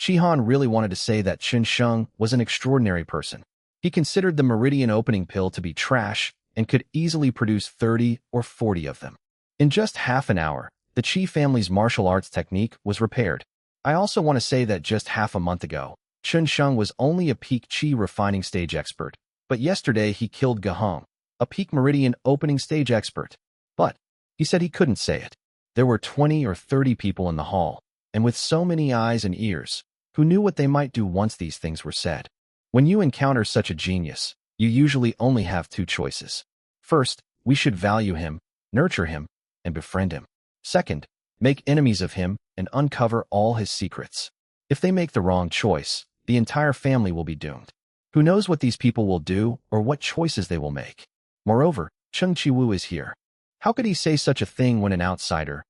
Shihan really wanted to say that Chen Sheng was an extraordinary person. He considered the Meridian opening pill to be trash and could easily produce 30 or 40 of them. In just half an hour, the Chi family's martial arts technique was repaired. I also want to say that just half a month ago, Chen Sheng was only a peak Chi refining stage expert, but yesterday he killed Gahong, a peak Meridian opening stage expert. But he said he couldn't say it. There were 20 or 30 people in the hall, and with so many eyes and ears, who knew what they might do once these things were said. When you encounter such a genius, you usually only have two choices. First, we should value him, nurture him, and befriend him. Second, make enemies of him and uncover all his secrets. If they make the wrong choice, the entire family will be doomed. Who knows what these people will do or what choices they will make? Moreover, Cheng Chiwu is here. How could he say such a thing when an outsider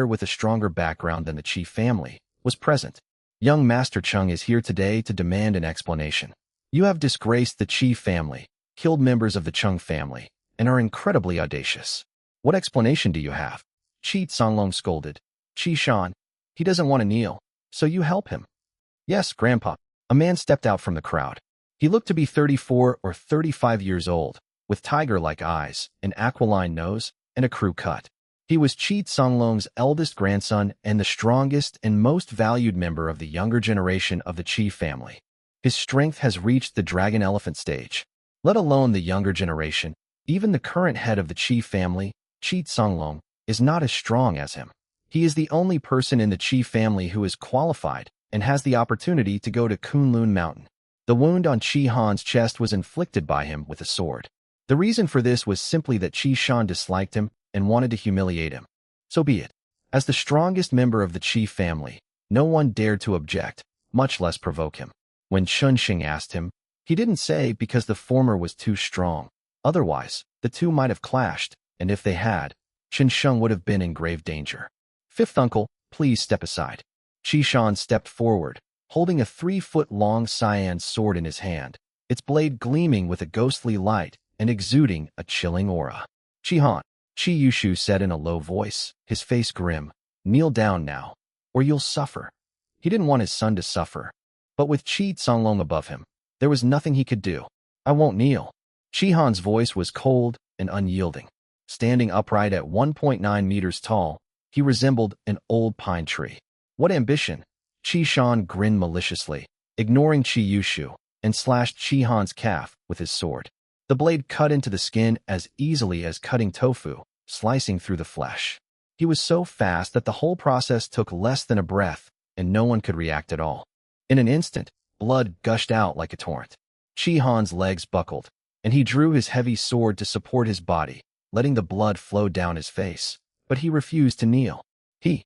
with a stronger background than the Chi family, was present? Young Master Cheng is here today to demand an explanation. You have disgraced the Chi family, killed members of the Chung family, and are incredibly audacious. What explanation do you have? Chi Songlong scolded. Chi Shan, he doesn't want to kneel, so you help him. Yes, Grandpa. A man stepped out from the crowd. He looked to be 34 or 35 years old, with tiger-like eyes, an aquiline nose, and a crew cut. He was Chi Songlong's eldest grandson and the strongest and most valued member of the younger generation of the Chi family. His strength has reached the dragon elephant stage. Let alone the younger generation, even the current head of the Chi family, Chi Songlong, is not as strong as him. He is the only person in the Chi family who is qualified and has the opportunity to go to Kunlun Mountain. The wound on Chi Han's chest was inflicted by him with a sword. The reason for this was simply that Chi Shan disliked him and wanted to humiliate him. So be it. As the strongest member of the Chi family, no one dared to object, much less provoke him. When Chun Xing asked him, he didn't say because the former was too strong. Otherwise, the two might have clashed, and if they had, Chen Sheng would have been in grave danger. Fifth uncle, please step aside. Chi Shan stepped forward, holding a 3-foot-long cyan sword in his hand, its blade gleaming with a ghostly light and exuding a chilling aura. Chi Han, Chi Yushu said in a low voice, his face grim, kneel down now, or you'll suffer. He didn't want his son to suffer, but with Chi Songlong above him, there was nothing he could do. I won't kneel. Chi Han's voice was cold and unyielding. Standing upright at 1.9 meters tall, he resembled an old pine tree. What ambition! Chi Shan grinned maliciously, ignoring Chi Yushu, and slashed Chi Han's calf with his sword. The blade cut into the skin as easily as cutting tofu, slicing through the flesh. He was so fast that the whole process took less than a breath, and no one could react at all. In an instant, blood gushed out like a torrent. Chi Han's legs buckled, and he drew his heavy sword to support his body, letting the blood flow down his face. But he refused to kneel. He,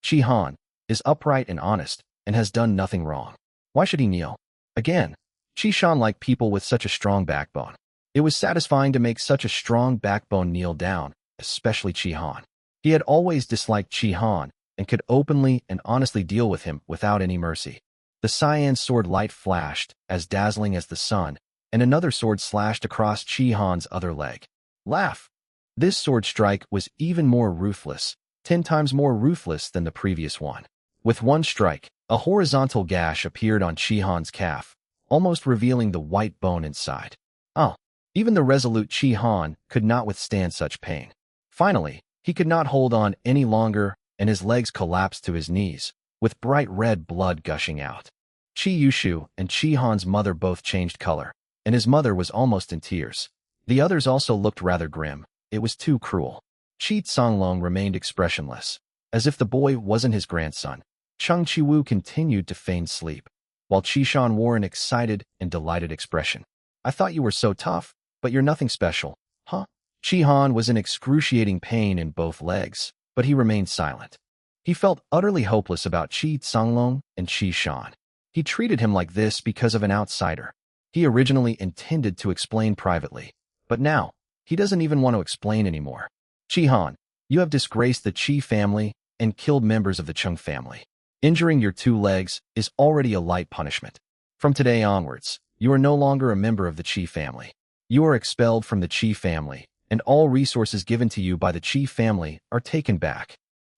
Chi Han, is upright and honest, and has done nothing wrong. Why should he kneel? Again, Chi Shan liked people with such a strong backbone. It was satisfying to make such a strong backbone kneel down, especially Chi Han. He had always disliked Chi Han, and could openly and honestly deal with him without any mercy. The cyan sword light flashed, as dazzling as the sun, and another sword slashed across Chi Han's other leg. Laugh! This sword strike was even more ruthless, 10 times more ruthless than the previous one. With one strike, a horizontal gash appeared on Chi Han's calf, almost revealing the white bone inside. Oh! Even the resolute Chi Han could not withstand such pain. Finally, he could not hold on any longer, and his legs collapsed to his knees, with bright red blood gushing out. Chi Yushu and Chi Han's mother both changed color, and his mother was almost in tears. The others also looked rather grim. It was too cruel. Chi Songlong remained expressionless, as if the boy wasn't his grandson. Cheng Chiwu continued to feign sleep, while Chi Shan wore an excited and delighted expression. I thought you were so tough, but you're nothing special, huh? Chi Han was in excruciating pain in both legs, but he remained silent. He felt utterly hopeless about Chi Songlong and Chi Shan. He treated him like this because of an outsider. He originally intended to explain privately, but now, he doesn't even want to explain anymore. Chi Han, you have disgraced the Chi family and killed members of the Chung family. Injuring your 2 legs is already a light punishment. From today onwards, you are no longer a member of the Chi family. You are expelled from the Chi family, and all resources given to you by the Chi family are taken back.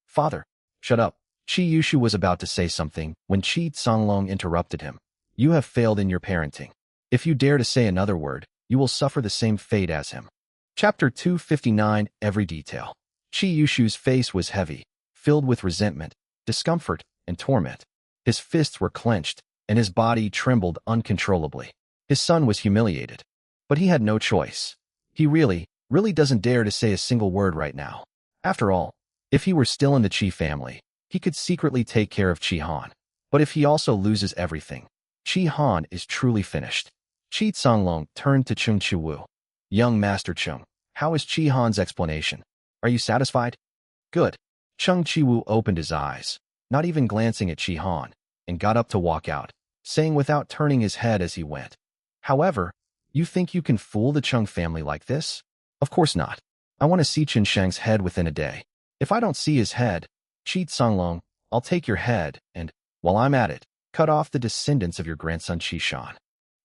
Father, shut up. Chi Yushu was about to say something when Chi Songlong interrupted him. You have failed in your parenting. If you dare to say another word, you will suffer the same fate as him. Chapter 259, Every Detail. Chi Yushu's face was heavy, filled with resentment, discomfort, and torment. His fists were clenched, and his body trembled uncontrollably. His son was humiliated. But he had no choice. He really doesn't dare to say a single word right now. After all, if he were still in the Chi family, he could secretly take care of Chi Han. But if he also loses everything, Chi Han is truly finished. Chi Songlong turned to Chung Chi-woo. Young Master Chung, how is Chi Han's explanation? Are you satisfied? Good. Chung Chi-woo opened his eyes, not even glancing at Chi Han, and got up to walk out, saying without turning his head as he went. However, you think you can fool the Chung family like this? Of course not. I want to see Chen Sheng's head within a day. If I don't see his head, Chi Songlong, I'll take your head and, while I'm at it, cut off the descendants of your grandson Chi Shan.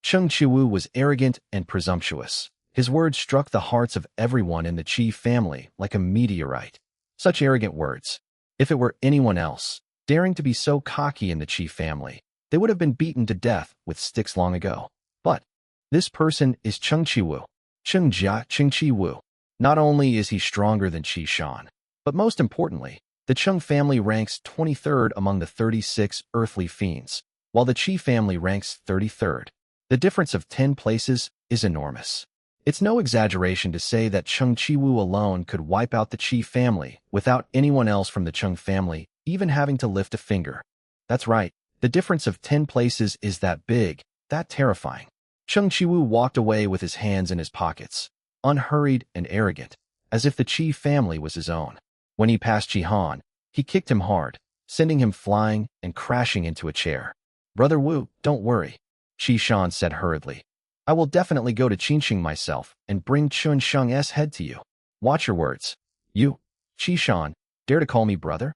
Chung Chi-woo was arrogant and presumptuous. His words struck the hearts of everyone in the Chi family like a meteorite. Such arrogant words. If it were anyone else, daring to be so cocky in the Chi family, they would have been beaten to death with sticks long ago. But this person is Chung Chi-woo. Chung Chi-woo. Not only is he stronger than Chi Shan, but most importantly, the Chung family ranks 23rd among the 36 earthly fiends, while the Chi family ranks 33rd. The difference of 10 places is enormous. It's no exaggeration to say that Chung Chi-woo alone could wipe out the Chi family without anyone else from the Chung family even having to lift a finger. That's right, the difference of 10 places is that big, that terrifying. Chung Chi-woo walked away with his hands in his pockets, unhurried and arrogant, as if the Chi family was his own. When he passed Chi Han, he kicked him hard, sending him flying and crashing into a chair. Brother Wu, don't worry, Chi Shan said hurriedly. I will definitely go to Qinxing myself and bring Chun Sheng's head to you. Watch your words. You, Chi Shan, dare to call me brother?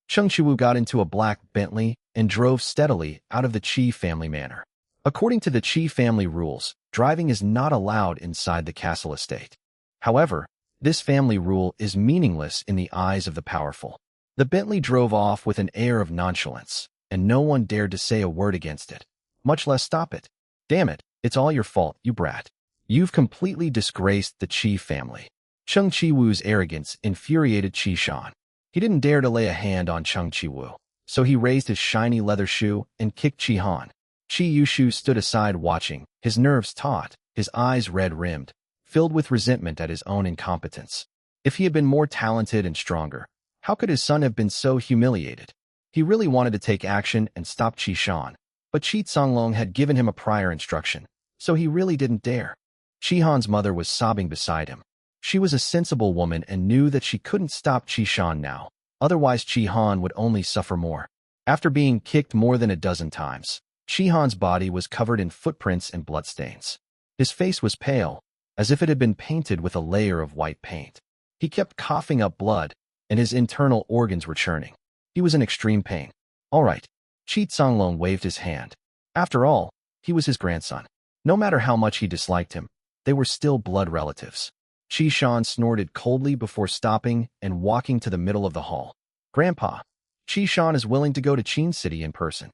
Chung Chi-woo got into a black Bentley and drove steadily out of the Chi family manor. According to the Chi family rules, driving is not allowed inside the castle estate. However, this family rule is meaningless in the eyes of the powerful. The Bentley drove off with an air of nonchalance, and no one dared to say a word against it, much less stop it. Damn it, it's all your fault, you brat. You've completely disgraced the Chi family. Chung Chi-woo's arrogance infuriated Chi Shan. He didn't dare to lay a hand on Chung Chi-woo, so he raised his shiny leather shoe and kicked Chi Han. Chi Yushu stood aside watching, his nerves taut, his eyes red-rimmed, filled with resentment at his own incompetence. If he had been more talented and stronger, how could his son have been so humiliated? He really wanted to take action and stop Chi Shan, but Chi Songlong had given him a prior instruction, so he really didn't dare. Chi Han's mother was sobbing beside him. She was a sensible woman and knew that she couldn't stop Chi Shan now, otherwise Chi Han would only suffer more. After being kicked more than a dozen times, Chi Han's body was covered in footprints and bloodstains. His face was pale, as if it had been painted with a layer of white paint. He kept coughing up blood, and his internal organs were churning. He was in extreme pain. All right. Chi Songlong waved his hand. After all, he was his grandson. No matter how much he disliked him, they were still blood relatives. Chi Shan snorted coldly before stopping and walking to the middle of the hall. Grandpa, Chi Shan is willing to go to Qin City in person.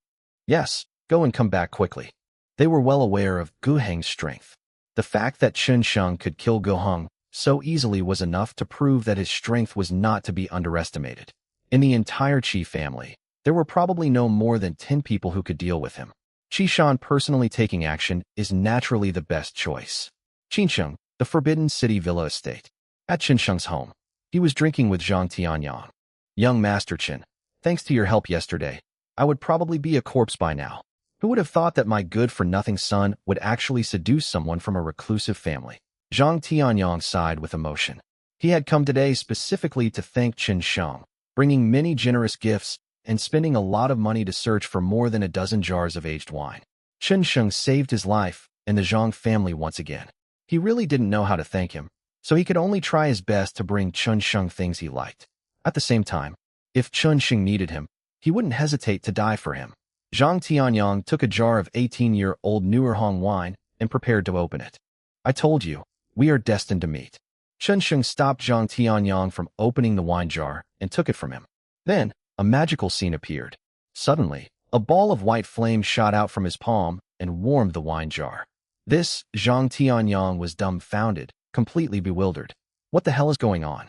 Yes, go and come back quickly. They were well aware of Gu Heng's strength. The fact that Chen Sheng could kill Gu Heng so easily was enough to prove that his strength was not to be underestimated. In the entire Chi family, there were probably no more than 10 people who could deal with him. Chi Shan personally taking action is naturally the best choice. Qinsheng, the Forbidden City Villa Estate. At Qinsheng's home, he was drinking with Zhang Tianyang. Young Master Qin, thanks to your help yesterday, I would probably be a corpse by now. Who would have thought that my good-for-nothing son would actually seduce someone from a reclusive family? Zhang Tianyang sighed with emotion. He had come today specifically to thank Qin Sheng, bringing many generous gifts and spending a lot of money to search for more than a dozen jars of aged wine. Chen Sheng saved his life and the Zhang family once again. He really didn't know how to thank him, so he could only try his best to bring Chen Sheng things he liked. At the same time, if Chen Sheng needed him, he wouldn't hesitate to die for him. Zhang Tianyang took a jar of 18-year-old Nuerhong wine and prepared to open it. I told you, we are destined to meet. Chen Sheng stopped Zhang Tianyang from opening the wine jar and took it from him. Then, a magical scene appeared. Suddenly, a ball of white flame shot out from his palm and warmed the wine jar. This, Zhang Tianyang was dumbfounded, completely bewildered. What the hell is going on?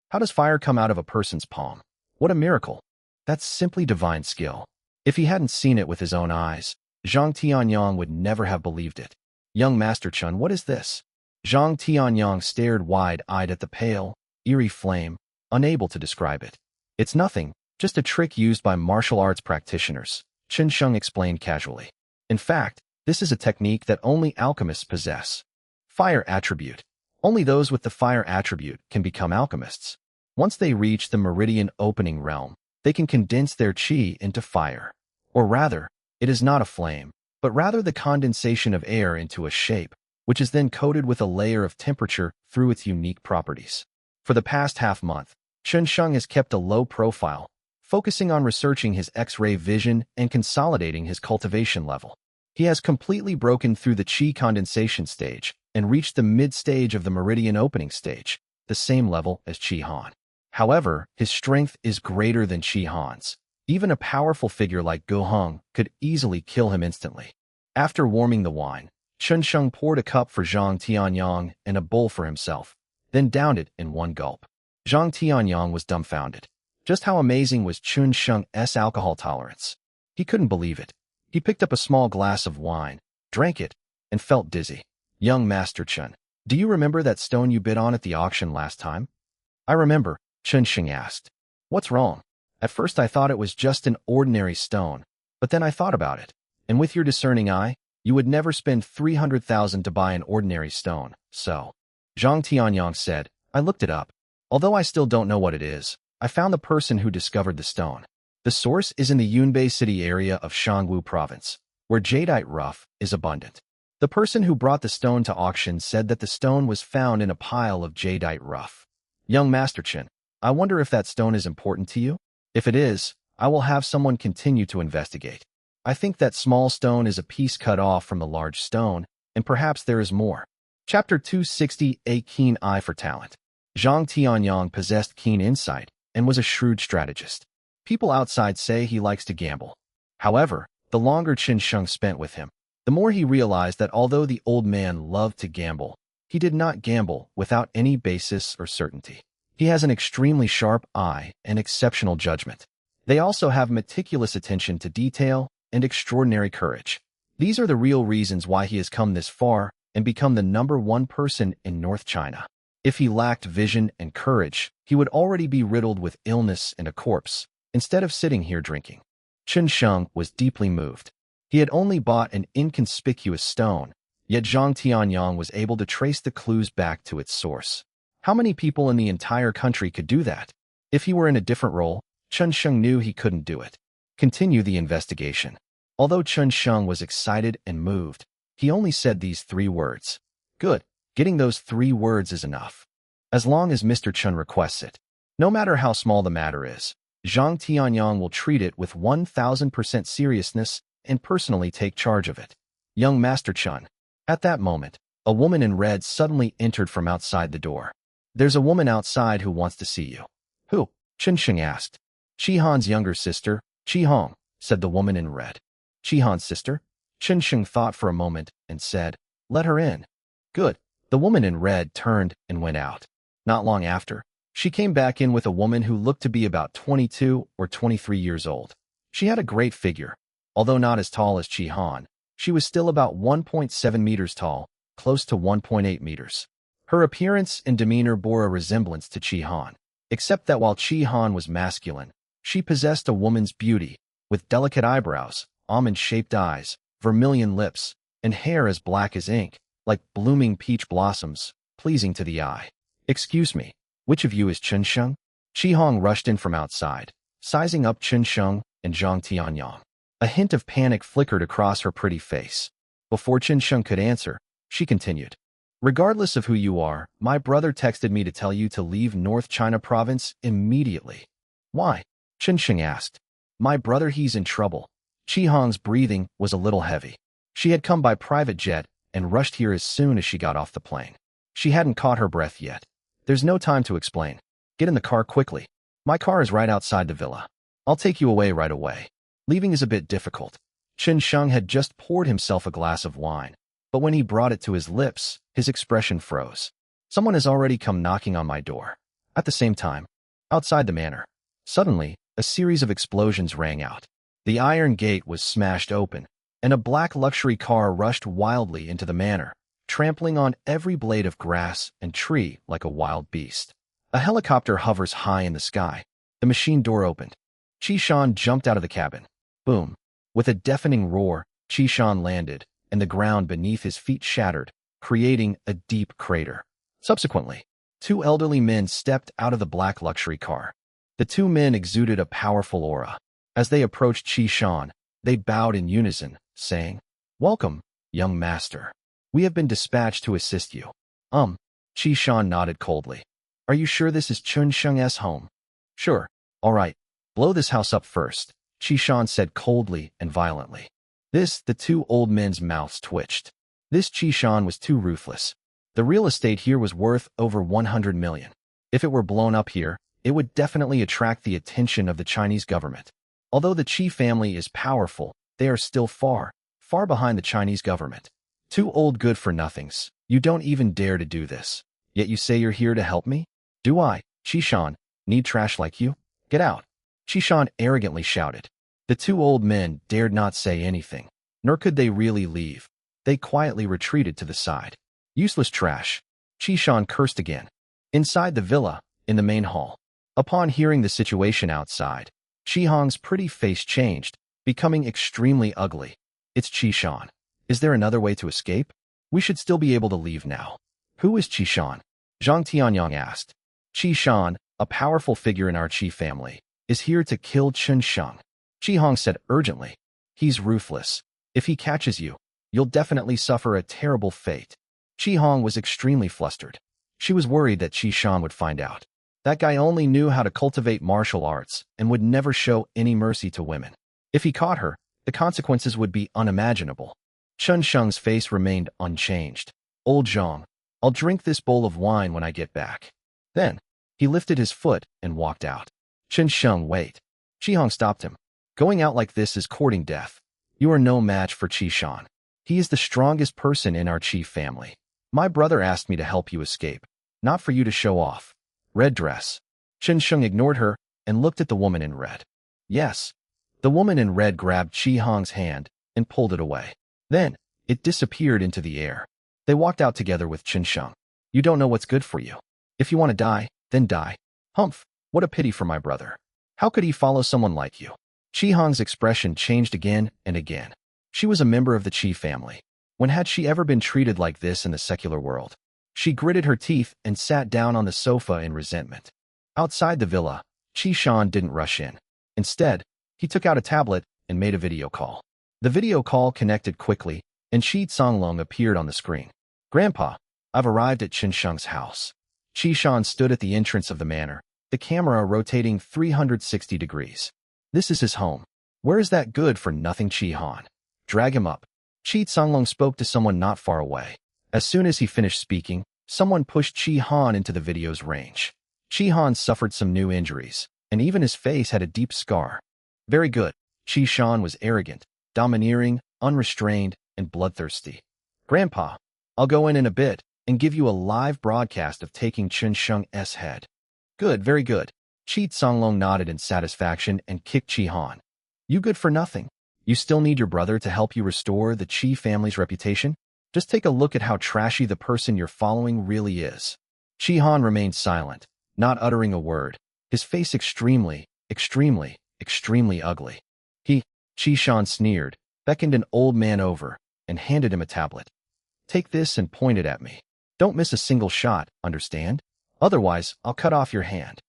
How does fire come out of a person's palm? What a miracle! That's simply divine skill. If he hadn't seen it with his own eyes, Zhang Tianyang would never have believed it. Young Master Chun, what is this? Zhang Tianyang stared wide-eyed at the pale, eerie flame, unable to describe it. It's nothing, just a trick used by martial arts practitioners, Chen Sheng explained casually. In fact, this is a technique that only alchemists possess. Fire attribute. Only those with the fire attribute can become alchemists. Once they reach the meridian opening realm, they can condense their qi into fire. Or rather, it is not a flame, but rather the condensation of air into a shape, which is then coated with a layer of temperature through its unique properties. For the past half-month, Chen Sheng has kept a low profile, focusing on researching his X-ray vision and consolidating his cultivation level. He has completely broken through the qi condensation stage and reached the mid-stage of the meridian opening stage, the same level as Qi Han. However, his strength is greater than Qi Han's. Even a powerful figure like Go Hong could easily kill him instantly. After warming the wine, Chen Sheng poured a cup for Zhang Tianyang and a bowl for himself, then downed it in one gulp. Zhang Tianyang was dumbfounded. Just how amazing was Chen Sheng's alcohol tolerance? He couldn't believe it. He picked up a small glass of wine, drank it, and felt dizzy. Young Master Chen, do you remember that stone you bid on at the auction last time? I remember, Chen Sheng asked. What's wrong? At first I thought it was just an ordinary stone, but then I thought about it, and with your discerning eye, you would never spend 300,000 to buy an ordinary stone, so. Zhang Tianyang said, I looked it up. Although I still don't know what it is, I found the person who discovered the stone. The source is in the Yunbei city area of Shangwu province, where jadeite rough is abundant. The person who brought the stone to auction said that the stone was found in a pile of jadeite rough. Young Master Chen, I wonder if that stone is important to you? If it is, I will have someone continue to investigate. I think that small stone is a piece cut off from the large stone, and perhaps there is more. Chapter 260, A Keen Eye for Talent. Zhang Tianyang possessed keen insight and was a shrewd strategist. People outside say he likes to gamble. However, the longer Chen Sheng spent with him, the more he realized that although the old man loved to gamble, he did not gamble without any basis or certainty. He has an extremely sharp eye and exceptional judgment. They also have meticulous attention to detail and extraordinary courage. These are the real reasons why he has come this far and become the #1 person in North China. If he lacked vision and courage, he would already be riddled with illness and a corpse, instead of sitting here drinking. Chen Sheng was deeply moved. He had only bought an inconspicuous stone, yet Zhang Tianyang was able to trace the clues back to its source. How many people in the entire country could do that? If he were in a different role, Chen Sheng knew he couldn't do it. Continue the investigation. Although Chen Sheng was excited and moved, he only said these 3 words. Good, getting those 3 words is enough. As long as Mr. Chen requests it. No matter how small the matter is, Zhang Tianyang will treat it with 1000% seriousness and personally take charge of it. Young Master Chen. At that moment, a woman in red suddenly entered from outside the door. There's a woman outside who wants to see you. Who? Chen Sheng asked. Qi Han's younger sister, Qi Hong, said the woman in red. Qi Han's sister? Chen Sheng thought for a moment and said, let her in. Good. The woman in red turned and went out. Not long after, she came back in with a woman who looked to be about 22 or 23 years old. She had a great figure. Although not as tall as Qi Han, she was still about 1.7 meters tall, close to 1.8 meters. Her appearance and demeanor bore a resemblance to Qi Han, except that while Qi Han was masculine, she possessed a woman's beauty, with delicate eyebrows, almond-shaped eyes, vermilion lips, and hair as black as ink, like blooming peach blossoms, pleasing to the eye. Excuse me, which of you is Chen Sheng? Qi Hong rushed in from outside. Sizing up Chen Sheng, and Zhang Tianyang. A hint of panic flickered across her pretty face. Before Chen Sheng could answer, she continued. Regardless of who you are, my brother texted me to tell you to leave North China province immediately. Why? Chen Sheng asked. My brother, he's in trouble. Chi Hong's breathing was a little heavy. She had come by private jet and rushed here as soon as she got off the plane. She hadn't caught her breath yet. There's no time to explain. Get in the car quickly. My car is right outside the villa. I'll take you away right away. Leaving is a bit difficult. Chen Sheng had just poured himself a glass of wine, but when he brought it to his lips, his expression froze. Someone has already come knocking on my door. At the same time, outside the manor, suddenly, a series of explosions rang out. The iron gate was smashed open, and a black luxury car rushed wildly into the manor, trampling on every blade of grass and tree like a wild beast. A helicopter hovers high in the sky. The machine door opened. Chi Shan jumped out of the cabin. Boom. With a deafening roar, Chi Shan landed, and the ground beneath his feet shattered, creating a deep crater. Subsequently, two elderly men stepped out of the black luxury car. The two men exuded a powerful aura. As they approached Chi Shan, they bowed in unison, saying, Welcome, young master. We have been dispatched to assist you. Chi Shan nodded coldly. Are you sure this is Chun Sheng's home? Sure. All right. Blow this house up first, Chi Shan said coldly and violently. The two old men's mouths twitched. This Chi Shan was too ruthless. The real estate here was worth over 100 million. If it were blown up here, it would definitely attract the attention of the Chinese government. Although the Qi family is powerful, they are still far, far behind the Chinese government. Two old good-for-nothings. You don't even dare to do this. Yet you say you're here to help me? Do I, Chi Shan, need trash like you? Get out. Chi Shan arrogantly shouted. The two old men dared not say anything, nor could they really leave. They quietly retreated to the side. Useless trash. Chi Shan cursed again. Inside the villa, in the main hall. Upon hearing the situation outside, Chi Hong's pretty face changed, becoming extremely ugly. It's Chi Shan. Is there another way to escape? We should still be able to leave now. Who is Chi Shan? Zhang Tianyang asked. Chi Shan, a powerful figure in our Qi family, is here to kill Chen Sheng. Chi Hong said urgently. He's ruthless. If he catches you, you'll definitely suffer a terrible fate. Chi Hong was extremely flustered. She was worried that Chi Shan would find out. That guy only knew how to cultivate martial arts and would never show any mercy to women. If he caught her, the consequences would be unimaginable. Chen Sheng's face remained unchanged. Old Zhang, I'll drink this bowl of wine when I get back. Then, he lifted his foot and walked out. Chen Sheng, wait. Chi Hong stopped him. Going out like this is courting death. You are no match for Chi Shan. He is the strongest person in our Qi family. My brother asked me to help you escape, not for you to show off. Red dress. Chen Sheng ignored her and looked at the woman in red. Yes. The woman in red grabbed Chi Hong's hand and pulled it away. Then, it disappeared into the air. They walked out together with Chen Sheng. You don't know what's good for you. If you want to die, then die. Humph, what a pity for my brother. How could he follow someone like you? Chi Hong's expression changed again and again. She was a member of the Qi family. When had she ever been treated like this in the secular world? She gritted her teeth and sat down on the sofa in resentment. Outside the villa, Chi Shan didn't rush in. Instead, he took out a tablet and made a video call. The video call connected quickly, and Shi Songlong appeared on the screen. Grandpa, I've arrived at Chen Sheng's house. Chi Shan stood at the entrance of the manor, the camera rotating 360 degrees. This is his home. Where is that good-for-nothing Chi Han? Drag him up. Chi Songlong spoke to someone not far away. As soon as he finished speaking, someone pushed Chi Han into the video's range. Chi Han suffered some new injuries, and even his face had a deep scar. Very good. Chi Shan was arrogant, domineering, unrestrained, and bloodthirsty. Grandpa, I'll go in a bit and give you a live broadcast of taking Chen Sheng's head. Good, very good. Chi Songlong nodded in satisfaction and kicked Chi Han. You good for nothing. You still need your brother to help you restore the Qi family's reputation? Just take a look at how trashy the person you're following really is. Chi Han remained silent, not uttering a word, his face extremely ugly. Chi Shan sneered, beckoned an old man over, and handed him a tablet. Take this and point it at me. Don't miss a single shot, understand? Otherwise, I'll cut off your hand.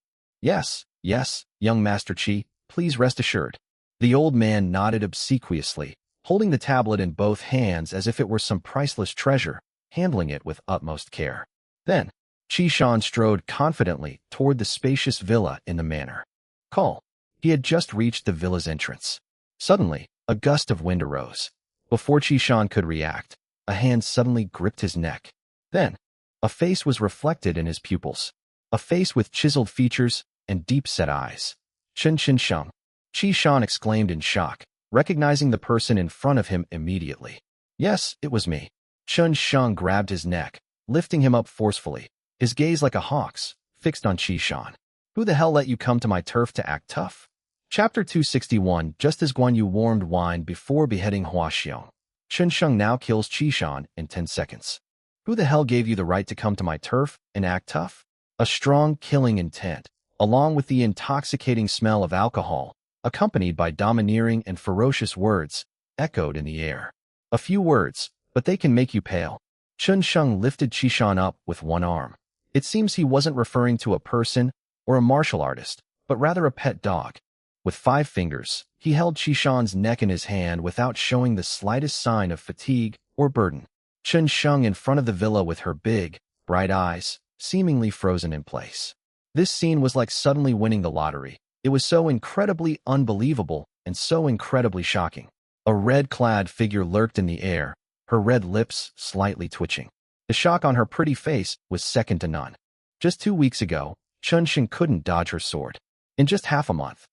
Yes, young Master Qi, please rest assured. The old man nodded obsequiously, holding the tablet in both hands as if it were some priceless treasure, handling it with utmost care. Then, Qishan strode confidently toward the spacious villa in the manor. Call. He had just reached the villa's entrance. Suddenly, a gust of wind arose. Before Qishan could react, a hand suddenly gripped his neck. Then, a face was reflected in his pupils. A face with chiseled features and deep-set eyes. Chen Sheng. Qishan exclaimed in shock, recognizing the person in front of him immediately. Yes, it was me. Chen Sheng grabbed his neck, lifting him up forcefully, his gaze like a hawk's, fixed on Qishan. Who the hell let you come to my turf to act tough? Chapter 261. Just as Guan Yu warmed wine before beheading Hua Xiong, Chen Sheng now kills Qishan in 10 seconds. Who the hell gave you the right to come to my turf and act tough? A strong killing intent, along with the intoxicating smell of alcohol, accompanied by domineering and ferocious words, echoed in the air. A few words, but they can make you pale. Chen Sheng lifted Qishan up with one arm. It seems he wasn't referring to a person or a martial artist, but rather a pet dog. With 5 fingers, he held Qishan's neck in his hand without showing the slightest sign of fatigue or burden. Chen Sheng in front of the villa with her big, bright eyes, seemingly frozen in place. This scene was like suddenly winning the lottery. It was so incredibly unbelievable and so incredibly shocking. A red-clad figure lurked in the air, her red lips slightly twitching. The shock on her pretty face was second to none. Just 2 weeks ago, Chen Sheng couldn't dodge her sword. In just half a month.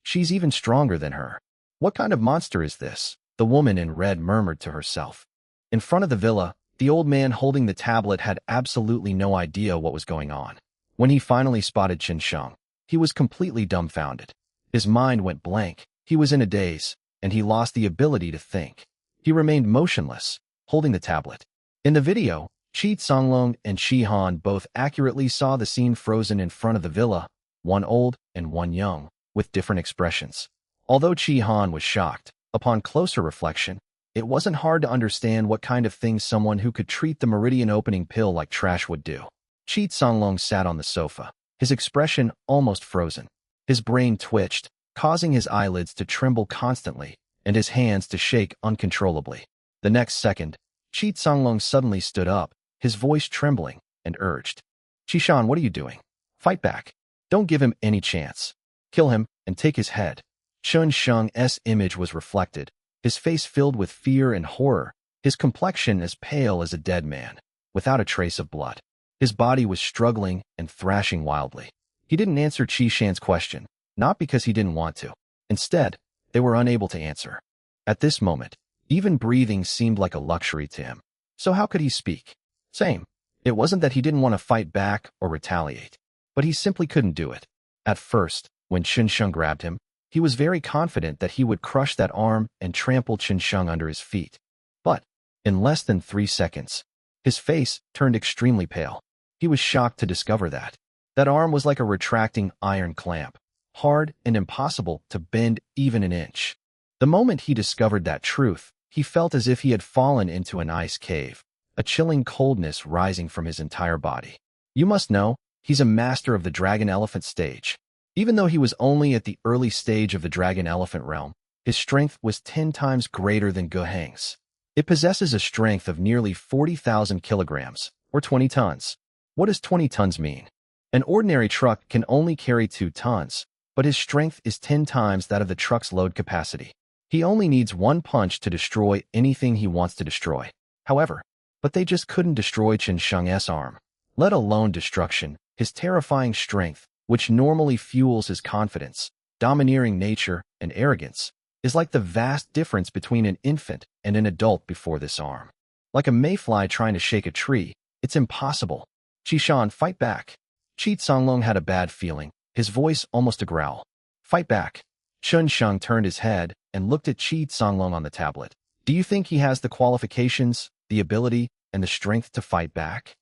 She's even stronger than her. What kind of monster is this? The woman in red murmured to herself. In front of the villa, the old man holding the tablet had absolutely no idea what was going on. When he finally spotted Chen Sheng, he was completely dumbfounded. His mind went blank, he was in a daze, and he lost the ability to think. He remained motionless, holding the tablet. In the video, Qi Songlong and Qi Han both accurately saw the scene frozen in front of the villa, one old and one young, with different expressions. Although Qi Han was shocked, upon closer reflection, it wasn't hard to understand what kind of thing someone who could treat the meridian-opening pill like trash would do. Qi Songlong sat on the sofa, his expression almost frozen. His brain twitched, causing his eyelids to tremble constantly, and his hands to shake uncontrollably. The next second, Qi Songlong suddenly stood up, his voice trembling, and urged. Qishan, what are you doing? Fight back. Don't give him any chance. Kill him, and take his head. Chen Sheng's image was reflected, his face filled with fear and horror, his complexion as pale as a dead man, without a trace of blood. His body was struggling and thrashing wildly. He didn't answer Qishan's question, not because he didn't want to. Instead, they were unable to answer. At this moment, even breathing seemed like a luxury to him. So how could he speak? Same. It wasn't that he didn't want to fight back or retaliate, but he simply couldn't do it. At first, when Chen Sheng grabbed him, he was very confident that he would crush that arm and trample Chen Sheng under his feet. But, in less than 3 seconds, his face turned extremely pale. He was shocked to discover that. That arm was like a retracting iron clamp, hard and impossible to bend even an inch. The moment he discovered that truth, he felt as if he had fallen into an ice cave, a chilling coldness rising from his entire body. You must know, he's a master of the dragon-elephant stage. Even though he was only at the early stage of the dragon-elephant realm, his strength was 10 times greater than Gohang's. It possesses a strength of nearly 40,000 kilograms, or 20 tons. What does 20 tons mean? An ordinary truck can only carry 2 tons, but his strength is 10 times that of the truck's load capacity. He only needs one punch to destroy anything he wants to destroy. However, but they just couldn't destroy Chen Sheng's arm. Let alone destruction, his terrifying strength, which normally fuels his confidence, domineering nature, and arrogance, is like the vast difference between an infant and an adult before this arm. Like a mayfly trying to shake a tree, it's impossible. Qishan, fight back. Qi Songlong had a bad feeling, his voice almost a growl. Fight back. Chen Sheng turned his head and looked at Qi Songlong on the tablet. Do you think he has the qualifications, the ability, and the strength to fight back?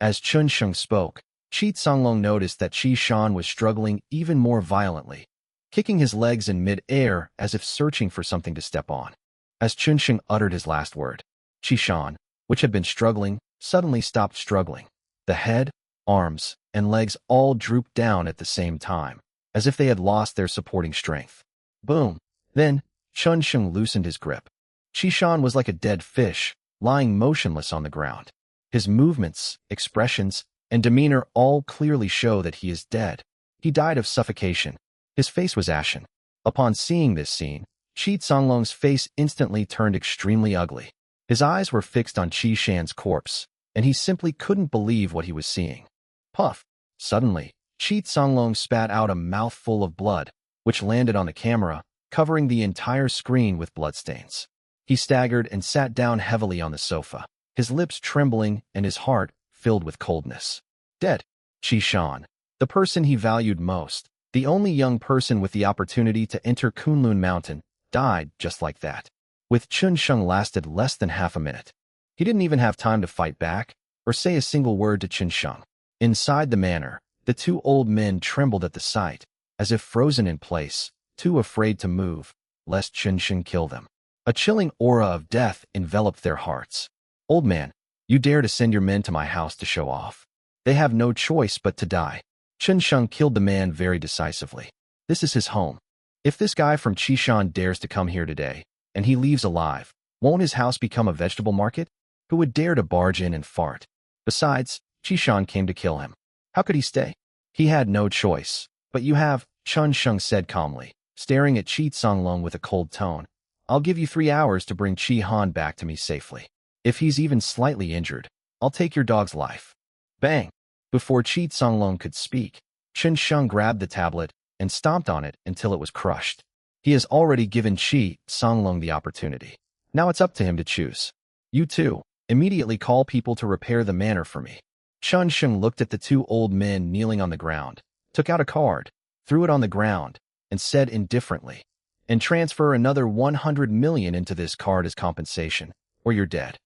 As Chen Sheng spoke, Qi Songlong noticed that Qishan was struggling even more violently, kicking his legs in mid-air as if searching for something to step on. As Chen Sheng uttered his last word, Qishan, which had been struggling, suddenly stopped struggling. The head, arms, and legs all drooped down at the same time, as if they had lost their supporting strength. Boom. Then, Chun Sheng loosened his grip. Qishan was like a dead fish, lying motionless on the ground. His movements, expressions, and demeanor all clearly show that he is dead. He died of suffocation. His face was ashen. Upon seeing this scene, Qi Songlong's face instantly turned extremely ugly. His eyes were fixed on Qi Shan's corpse, and he simply couldn't believe what he was seeing. Puff! Suddenly, Qi Songlong spat out a mouthful of blood, which landed on the camera, covering the entire screen with bloodstains. He staggered and sat down heavily on the sofa, his lips trembling and his heart filled with coldness. Dead. Qi Shan, the person he valued most, the only young person with the opportunity to enter Kunlun Mountain, died just like that. With Chun Sheng lasted less than half a minute. He didn't even have time to fight back or say a single word to Chun Sheng. Inside the manor, the two old men trembled at the sight, as if frozen in place, too afraid to move, lest Chun Sheng kill them. A chilling aura of death enveloped their hearts. Old man, you dare to send your men to my house to show off. They have no choice but to die. Chun Sheng killed the man very decisively. This is his home. If this guy from Qishan dares to come here today, and he leaves alive, won't his house become a vegetable market? Who would dare to barge in and fart? Besides, Qishan came to kill him. How could he stay? He had no choice. But you have, Chun Sheng said calmly, staring at Qi Songlong with a cold tone. I'll give you 3 hours to bring Qi Han back to me safely. If he's even slightly injured, I'll take your dog's life. Bang! Before Qi Songlong could speak, Chun Sheng grabbed the tablet and stomped on it until it was crushed. He has already given Qi Songlong the opportunity. Now it's up to him to choose. You two, immediately call people to repair the manor for me. Chun Sheng looked at the two old men kneeling on the ground, took out a card, threw it on the ground, and said indifferently, and transfer another 100 million into this card as compensation, or you're dead.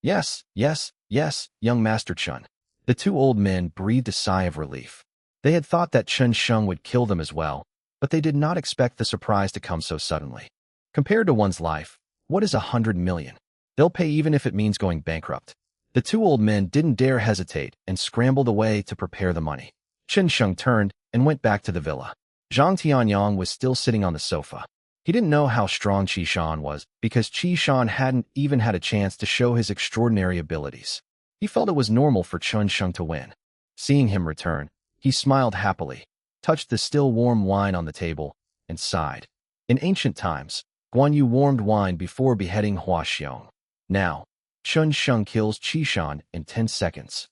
Yes, yes, yes, young Master Chun. The two old men breathed a sigh of relief. They had thought that Chun Sheng would kill them as well, but they did not expect the surprise to come so suddenly. Compared to one's life, what is 100 million? They'll pay even if it means going bankrupt. The two old men didn't dare hesitate and scrambled away to prepare the money. Chun Sheng turned and went back to the villa. Zhang Tianyang was still sitting on the sofa. He didn't know how strong Qi Shan was because Qi Shan hadn't even had a chance to show his extraordinary abilities. He felt it was normal for Chun Sheng to win. Seeing him return, he smiled happily, touched the still warm wine on the table, and sighed. In ancient times, Guan Yu warmed wine before beheading Hua Xiong. Now, Chun Sheng kills Qi Shan in 10 seconds.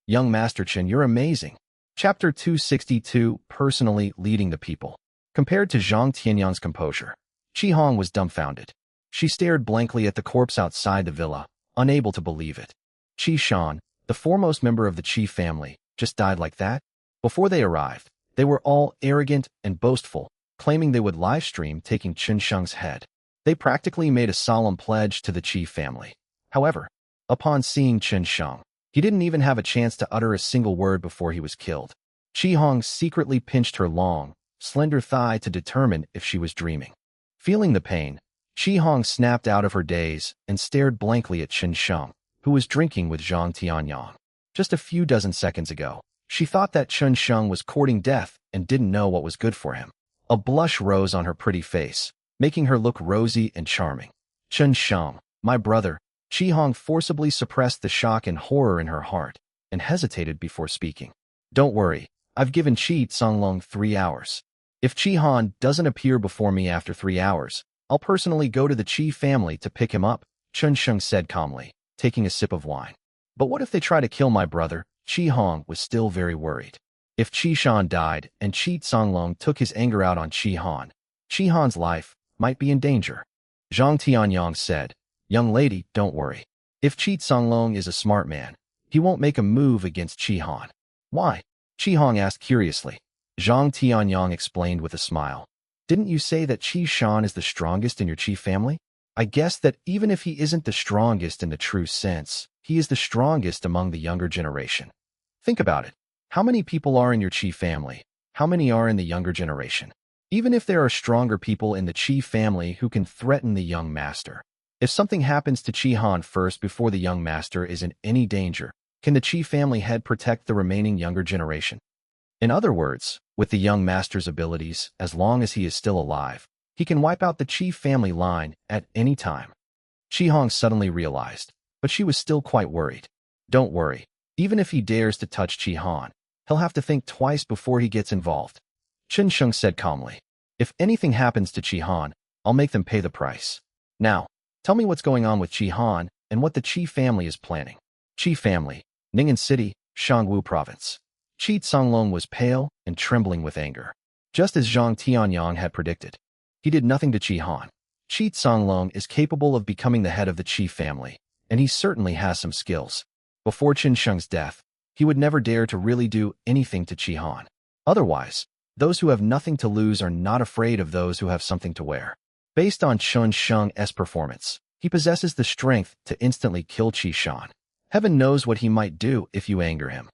Young Master Chen, you're amazing. Chapter 262, Personally Leading the People. Compared to Zhang Tianyang's composure, Qi Hong was dumbfounded. She stared blankly at the corpse outside the villa, unable to believe it. Qi Shan, the foremost member of the Qi family, just died like that? Before they arrived, they were all arrogant and boastful, claiming they would livestream taking Chun Sheng's head. They practically made a solemn pledge to the Qi family. However, upon seeing Chun Sheng, he didn't even have a chance to utter a single word before he was killed. Qi Hong secretly pinched her long, slender thigh to determine if she was dreaming. Feeling the pain, Qi Hong snapped out of her daze and stared blankly at Chun Sheng, who was drinking with Zhang Tianyang. Just a few dozen seconds ago, she thought that Chun Sheng was courting death and didn't know what was good for him. A blush rose on her pretty face, making her look rosy and charming. Chun Sheng, my brother. Qi Hong forcibly suppressed the shock and horror in her heart and hesitated before speaking. Don't worry, I've given Qi Songlong 3 hours. If Qi Han doesn't appear before me after 3 hours, I'll personally go to the Qi family to pick him up, Chun Sheng said calmly, taking a sip of wine. But what if they try to kill my brother? Qi Hong was still very worried. If Qi Shan died and Qi Songlong took his anger out on Qi Han's life might be in danger. Zhang Tianyang said, Young lady, don't worry. If Qi Songlong is a smart man, he won't make a move against Qi Han. Why? Qi Hong asked curiously. Zhang Tianyang explained with a smile. Didn't you say that Qi Shan is the strongest in your Qi family? I guess that even if he isn't the strongest in the true sense, he is the strongest among the younger generation. Think about it. How many people are in your Qi family? How many are in the younger generation? Even if there are stronger people in the Qi family who can threaten the young master, if something happens to Qi Han first before the young master is in any danger, can the Qi family head protect the remaining younger generation? In other words, with the young master's abilities, as long as he is still alive, He can wipe out the Qi family line at any time. Qi Hong suddenly realized, but she was still quite worried. Don't worry. Even if he dares to touch Qi Han, he'll have to think twice before he gets involved. Chen Sheng said calmly. If anything happens to Qi Han, I'll make them pay the price. Now, tell me what's going on with Qi Han and what the Qi family is planning. Qi family, Ning'an City, Shangwu Province. Qi Songlong was pale and trembling with anger. Just as Zhang Tianyang had predicted, he did nothing to Qi Han. Qi Songlong is capable of becoming the head of the Qi family, and he certainly has some skills. Before Chen Sheng's death, he would never dare to really do anything to Qi Han. Otherwise, those who have nothing to lose are not afraid of those who have something to wear. Based on Chen Sheng's performance, he possesses the strength to instantly kill Qi Shan. Heaven knows what he might do if you anger him.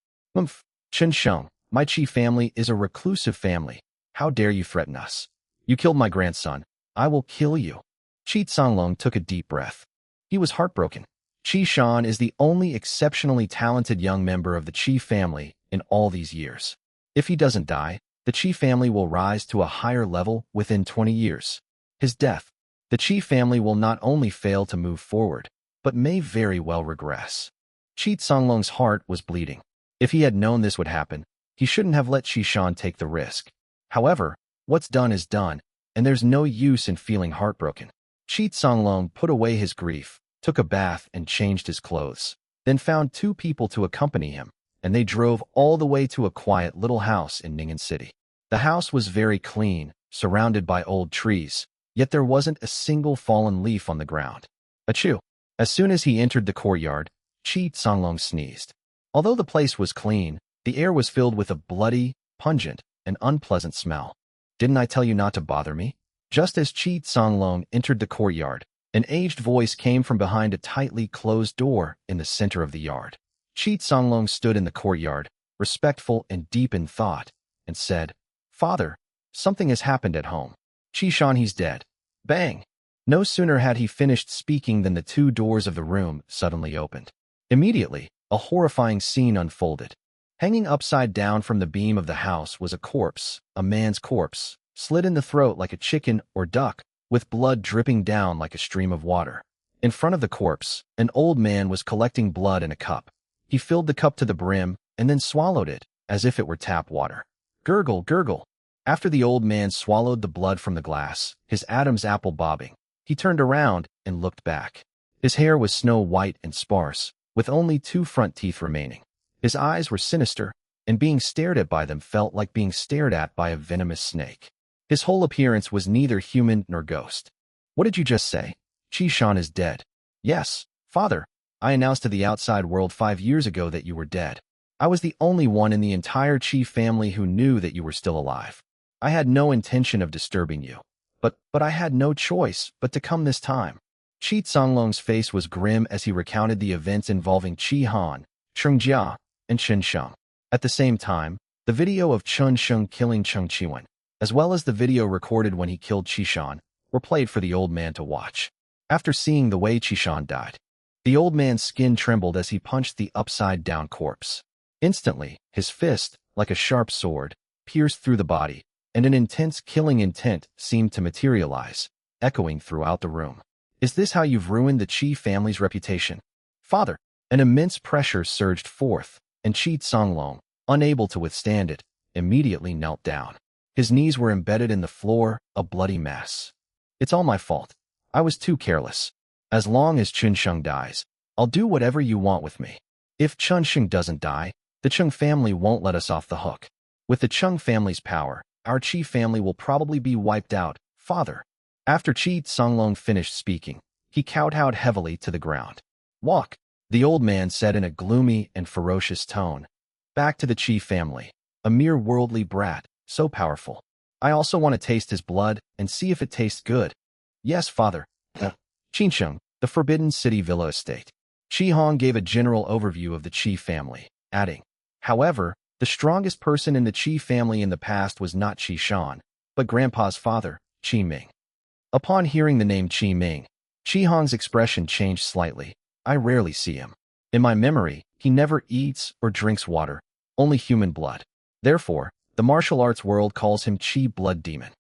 Chen Sheng, my Qi family is a reclusive family. How dare you threaten us? You killed my grandson. I will kill you. Qi Songlong took a deep breath. He was heartbroken. Qi Shan is the only exceptionally talented young member of the Qi family in all these years. If he doesn't die, the Qi family will rise to a higher level within 20 years. His death, the Qi family will not only fail to move forward, but may very well regress. Qi Songlong's heart was bleeding. If he had known this would happen, he shouldn't have let Qi Shan take the risk. However, what's done is done, and there's no use in feeling heartbroken. Qi Songlong put away his grief, took a bath and changed his clothes, then found 2 people to accompany him, and they drove all the way to a quiet little house in Ning'an City. The house was very clean, surrounded by old trees, yet there wasn't a single fallen leaf on the ground. Achoo! As soon as he entered the courtyard, Qi Songlong sneezed. Although the place was clean, the air was filled with a bloody, pungent, and unpleasant smell. Didn't I tell you not to bother me? Just as Qi Songlong entered the courtyard, an aged voice came from behind a tightly closed door in the center of the yard. Qi Songlong stood in the courtyard, respectful and deep in thought, and said, Father, something has happened at home. Qi Shan, he's dead. Bang! No sooner had he finished speaking than the 2 doors of the room suddenly opened. Immediately, a horrifying scene unfolded. Hanging upside down from the beam of the house was a corpse, a man's corpse, slit in the throat like a chicken or duck, with blood dripping down like a stream of water. In front of the corpse, an old man was collecting blood in a cup. He filled the cup to the brim and then swallowed it, as if it were tap water. Gurgle, gurgle. After the old man swallowed the blood from the glass, his Adam's apple bobbing, he turned around and looked back. His hair was snow white and sparse, with only 2 front teeth remaining. His eyes were sinister, and being stared at by them felt like being stared at by a venomous snake. His whole appearance was neither human nor ghost. What did you just say? Qi Shan is dead. Yes, Father. I announced to the outside world 5 years ago that you were dead. I was the only one in the entire Qi family who knew that you were still alive. I had no intention of disturbing you. But I had no choice but to come this time. Qi Songlong's face was grim as he recounted the events involving Qi Han, Cheng Jia, and Chen Sheng. At the same time, the video of Chen Sheng killing Cheng Qiwen, as well as the video recorded when he killed Qi Shan, were played for the old man to watch. After seeing the way Qi Shan died, the old man's skin trembled as he punched the upside-down corpse. Instantly, his fist, like a sharp sword, pierced through the body, and an intense killing intent seemed to materialize, echoing throughout the room. Is this how you've ruined the Qi family's reputation? Father, an immense pressure surged forth, and Qi Songlong, unable to withstand it, immediately knelt down. His knees were embedded in the floor, a bloody mess. It's all my fault. I was too careless. As long as Chen Sheng dies, I'll do whatever you want with me. If Chen Sheng doesn't die, the Cheng family won't let us off the hook. With the Cheng family's power, our Qi family will probably be wiped out, Father. After Qi Songlong finished speaking, he kowtowed heavily to the ground. Walk, the old man said in a gloomy and ferocious tone. Back to the Qi family, a mere worldly brat, so powerful. I also want to taste his blood and see if it tastes good. Yes, Father. Qinsheng, the Forbidden City Villa Estate. Qi Hong gave a general overview of the Qi family, adding, however, the strongest person in the Qi family in the past was not Qi Shan, but Grandpa's father, Qi Ming. Upon hearing the name Qi Ming, Qi Hong's expression changed slightly. I rarely see him. In my memory, he never eats or drinks water, only human blood. Therefore, the martial arts world calls him Qi Blood Demon.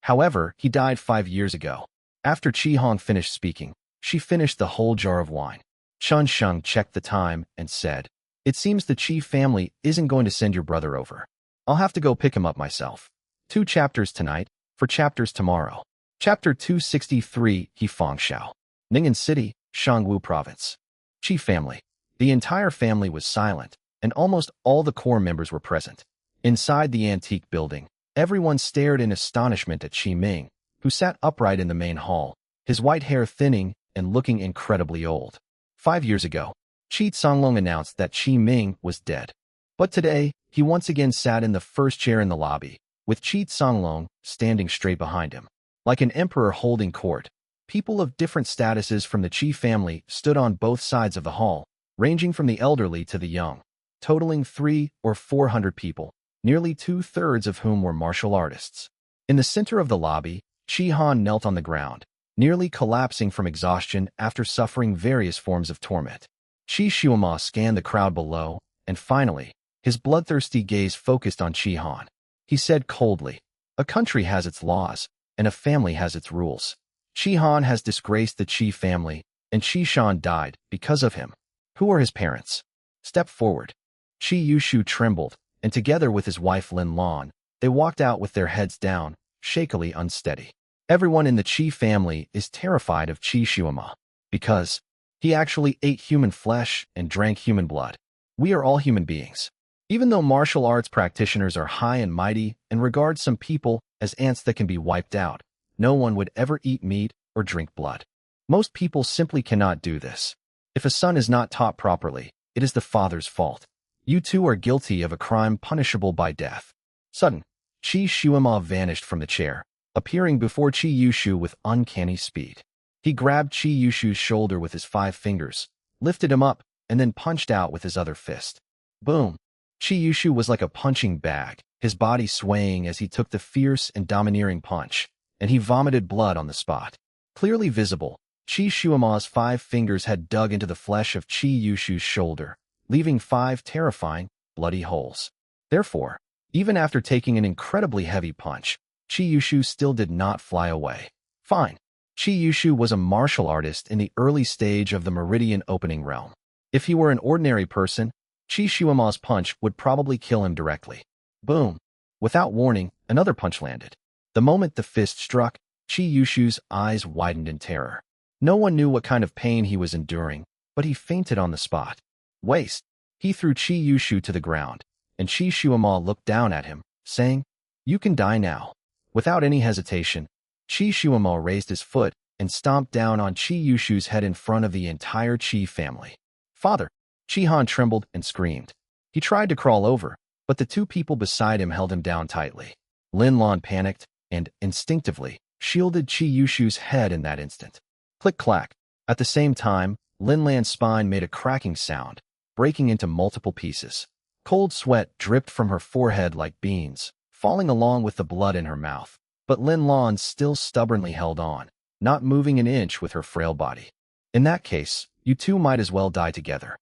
However, he died 5 years ago. After Chi Hong finished speaking, she finished the whole jar of wine. Chun Sheng checked the time and said, "It seems the Chi family isn't going to send your brother over. I'll have to go pick him up myself. 2 chapters tonight, for chapters tomorrow." Chapter 263, Hefengshao. Ning'an City, Shangwu Province. Chi family. The entire family was silent, and almost all the core members were present. Inside the antique building, everyone stared in astonishment at Qi Ming, who sat upright in the main hall, his white hair thinning and looking incredibly old. 5 years ago, Qi Songlong announced that Qi Ming was dead. But today, he once again sat in the first chair in the lobby, with Qi Songlong standing straight behind him. Like an emperor holding court, people of different statuses from the Qi family stood on both sides of the hall, ranging from the elderly to the young, totaling 300 or 400 people, nearly 2/3 of whom were martial artists. In the center of the lobby, Qi Han knelt on the ground, nearly collapsing from exhaustion after suffering various forms of torment. Qi Shuima scanned the crowd below, and finally, his bloodthirsty gaze focused on Qi Han. He said coldly, "A country has its laws, and a family has its rules. Qi Han has disgraced the Qi family, and Qi Shan died because of him. Who are his parents? Step forward." Qi Yushu trembled, and together with his wife Lin Lan, they walked out with their heads down, shakily unsteady. Everyone in the Qi family is terrified of Qi Shuima, because he actually ate human flesh and drank human blood. We are all human beings. Even though martial arts practitioners are high and mighty and regard some people as ants that can be wiped out, no one would ever eat meat or drink blood. Most people simply cannot do this. If a son is not taught properly, it is the father's fault. You two are guilty of a crime punishable by death. Sudden, Qi Shuima vanished from the chair, appearing before Qi Yushu with uncanny speed. He grabbed Qi Yushu's shoulder with his 5 fingers, lifted him up, and then punched out with his other fist. Boom! Qi Yushu was like a punching bag, his body swaying as he took the fierce and domineering punch, and he vomited blood on the spot. Clearly visible, Qi Shuima's 5 fingers had dug into the flesh of Qi Yushu's shoulder, leaving 5 terrifying, bloody holes. Therefore, even after taking an incredibly heavy punch, Qi Yushu still did not fly away. Fine. Qi Yushu was a martial artist in the early stage of the Meridian Opening realm. If he were an ordinary person, Qi Shuima's punch would probably kill him directly. Boom! Without warning, another punch landed. The moment the fist struck, Qi Yushu's eyes widened in terror. No one knew what kind of pain he was enduring, but he fainted on the spot. Waste! He threw Qi Yushu to the ground, and Qi Shuima looked down at him, saying, "You can die now." Without any hesitation, Qi Shuima raised his foot and stomped down on Qi Yushu's head in front of the entire Qi family. "Father!" Qi Han trembled and screamed. He tried to crawl over, but the 2 people beside him held him down tightly. Lin Lan panicked and, instinctively, shielded Qi Yushu's head in that instant. Click-clack. At the same time, Lin Lan's spine made a cracking sound, breaking into multiple pieces. Cold sweat dripped from her forehead like beans, falling along with the blood in her mouth. But Lin Lan still stubbornly held on, not moving an inch with her frail body. "In that case, you two might as well die together."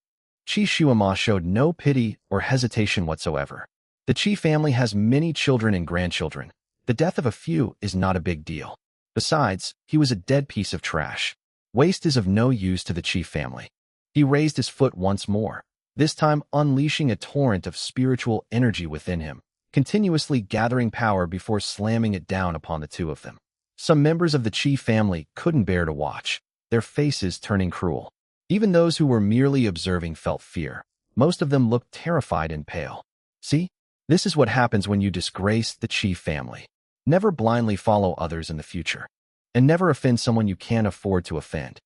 Qi Shuima showed no pity or hesitation whatsoever. The Qi family has many children and grandchildren. The death of a few is not a big deal. Besides, he was a dead piece of trash. Waste is of no use to the Qi family. He raised his foot once more, this time unleashing a torrent of spiritual energy within him, continuously gathering power before slamming it down upon the 2 of them. Some members of the Qi family couldn't bear to watch, their faces turning cruel. Even those who were merely observing felt fear. Most of them looked terrified and pale. See? This is what happens when you disgrace the Qi family. Never blindly follow others in the future. And never offend someone you can't afford to offend.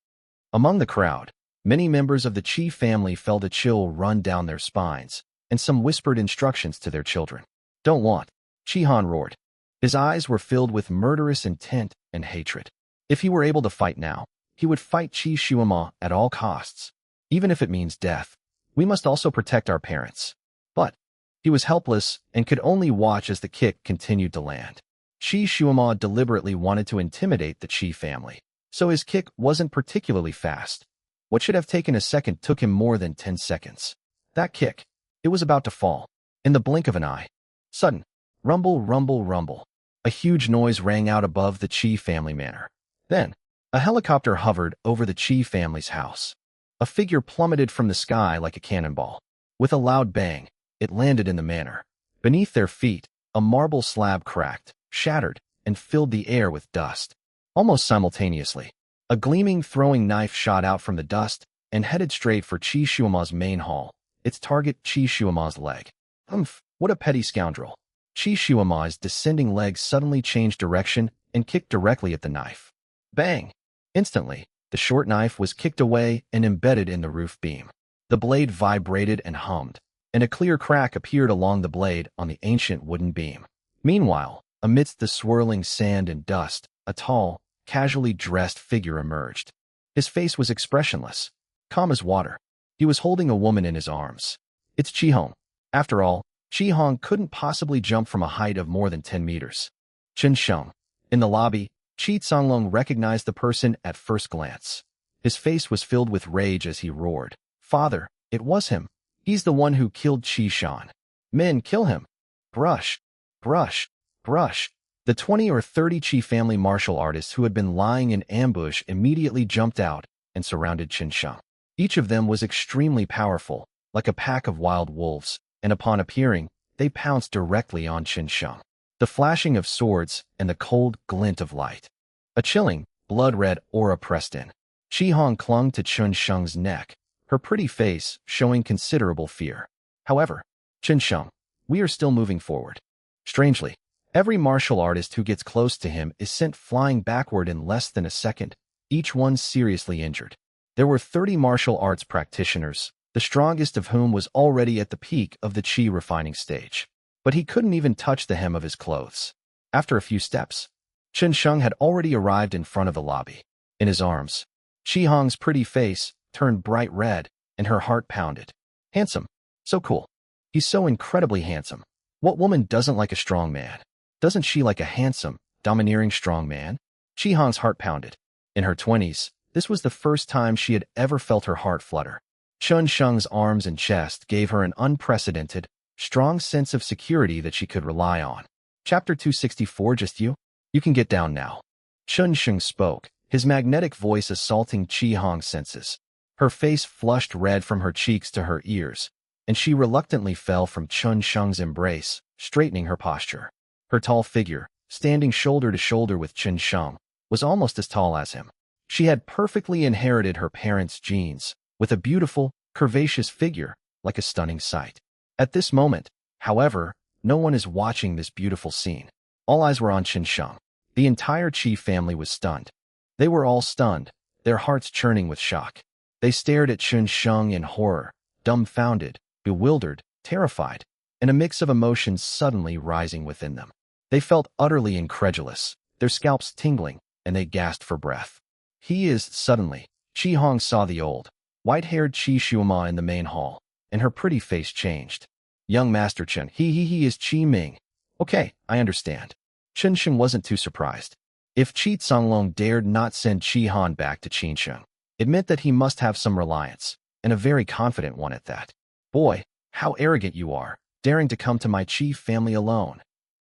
Among the crowd, many members of the Qi family felt a chill run down their spines, and some whispered instructions to their children. "Don't want," Qi Han roared. His eyes were filled with murderous intent and hatred. If he were able to fight now, he would fight Qi Shuima at all costs, even if it means death. We must also protect our parents. But he was helpless and could only watch as the kick continued to land. Qi Shuima deliberately wanted to intimidate the Qi family, so his kick wasn't particularly fast. What should have taken a second took him more than 10 seconds. That kick, it was about to fall. In the blink of an eye. Sudden. Rumble, rumble, rumble. A huge noise rang out above the Chi family manor. Then, a helicopter hovered over the Chi family's house. A figure plummeted from the sky like a cannonball. With a loud bang, it landed in the manor. Beneath their feet, a marble slab cracked, shattered, and filled the air with dust. Almost simultaneously, a gleaming throwing knife shot out from the dust and headed straight for Chi Shuama's main hall, its target Chi Shuama's leg. Humph, what a petty scoundrel. Chi Shuama's descending leg suddenly changed direction and kicked directly at the knife. Bang! Instantly, the short knife was kicked away and embedded in the roof beam. The blade vibrated and hummed, and a clear crack appeared along the blade on the ancient wooden beam. Meanwhile, amidst the swirling sand and dust, a tall, casually dressed figure emerged. His face was expressionless, calm as water. He was holding a woman in his arms. It's Chi Hong. After all, Chi Hong couldn't possibly jump from a height of more than 10 meters. Chen Sheng. In the lobby, Chi Tsanglong recognized the person at first glance. His face was filled with rage as he roared. Father, it was him. He's the one who killed Chi Shan. Men, kill him. Brush, brush, brush. The 20 or 30 Chi family martial artists who had been lying in ambush immediately jumped out and surrounded Chen Sheng. Each of them was extremely powerful, like a pack of wild wolves, and upon appearing, they pounced directly on Chen Sheng. The flashing of swords and the cold glint of light. A chilling, blood-red aura pressed in. Chi Hong clung to Chen Sheng's neck, her pretty face showing considerable fear. However, Chen Sheng, we are still moving forward. Strangely, every martial artist who gets close to him is sent flying backward in less than a second, each one seriously injured. There were 30 martial arts practitioners, the strongest of whom was already at the peak of the Chi refining stage. But he couldn't even touch the hem of his clothes. After a few steps, Chen Sheng had already arrived in front of the lobby. In his arms, Chi Hong's pretty face turned bright red, and her heart pounded. Handsome. So cool. He's so incredibly handsome. What woman doesn't like a strong man? Doesn't she like a handsome, domineering strong man? Chi Hong's heart pounded. In her 20s, this was the first time she had ever felt her heart flutter. Chen Sheng's arms and chest gave her an unprecedented, strong sense of security that she could rely on. Chapter 264. Just you? You can get down now. Chen Sheng spoke, his magnetic voice assaulting Chi Hong's senses. Her face flushed red from her cheeks to her ears, and she reluctantly fell from Chen Sheng's embrace, straightening her posture. Her tall figure, standing shoulder to shoulder with Chen Sheng, was almost as tall as him. She had perfectly inherited her parents' genes, with a beautiful, curvaceous figure, like a stunning sight. At this moment, however, no one is watching this beautiful scene. All eyes were on Chen Sheng. The entire Chi family was stunned. They were all stunned, their hearts churning with shock. They stared at Chen Sheng in horror, dumbfounded, bewildered, terrified, and a mix of emotions suddenly rising within them. They felt utterly incredulous, their scalps tingling, and they gasped for breath. Suddenly, Chi Hong saw the old, white-haired Chi Shuama in the main hall, and her pretty face changed. Young Master Chen, he is Chi Ming. Okay, I understand. Chen Sheng wasn't too surprised. If Chi Tsanglong dared not send Chi Han back to Qin Sheng, it meant that he must have some reliance, and a very confident one at that. Boy, how arrogant you are, daring to come to my Chi family alone.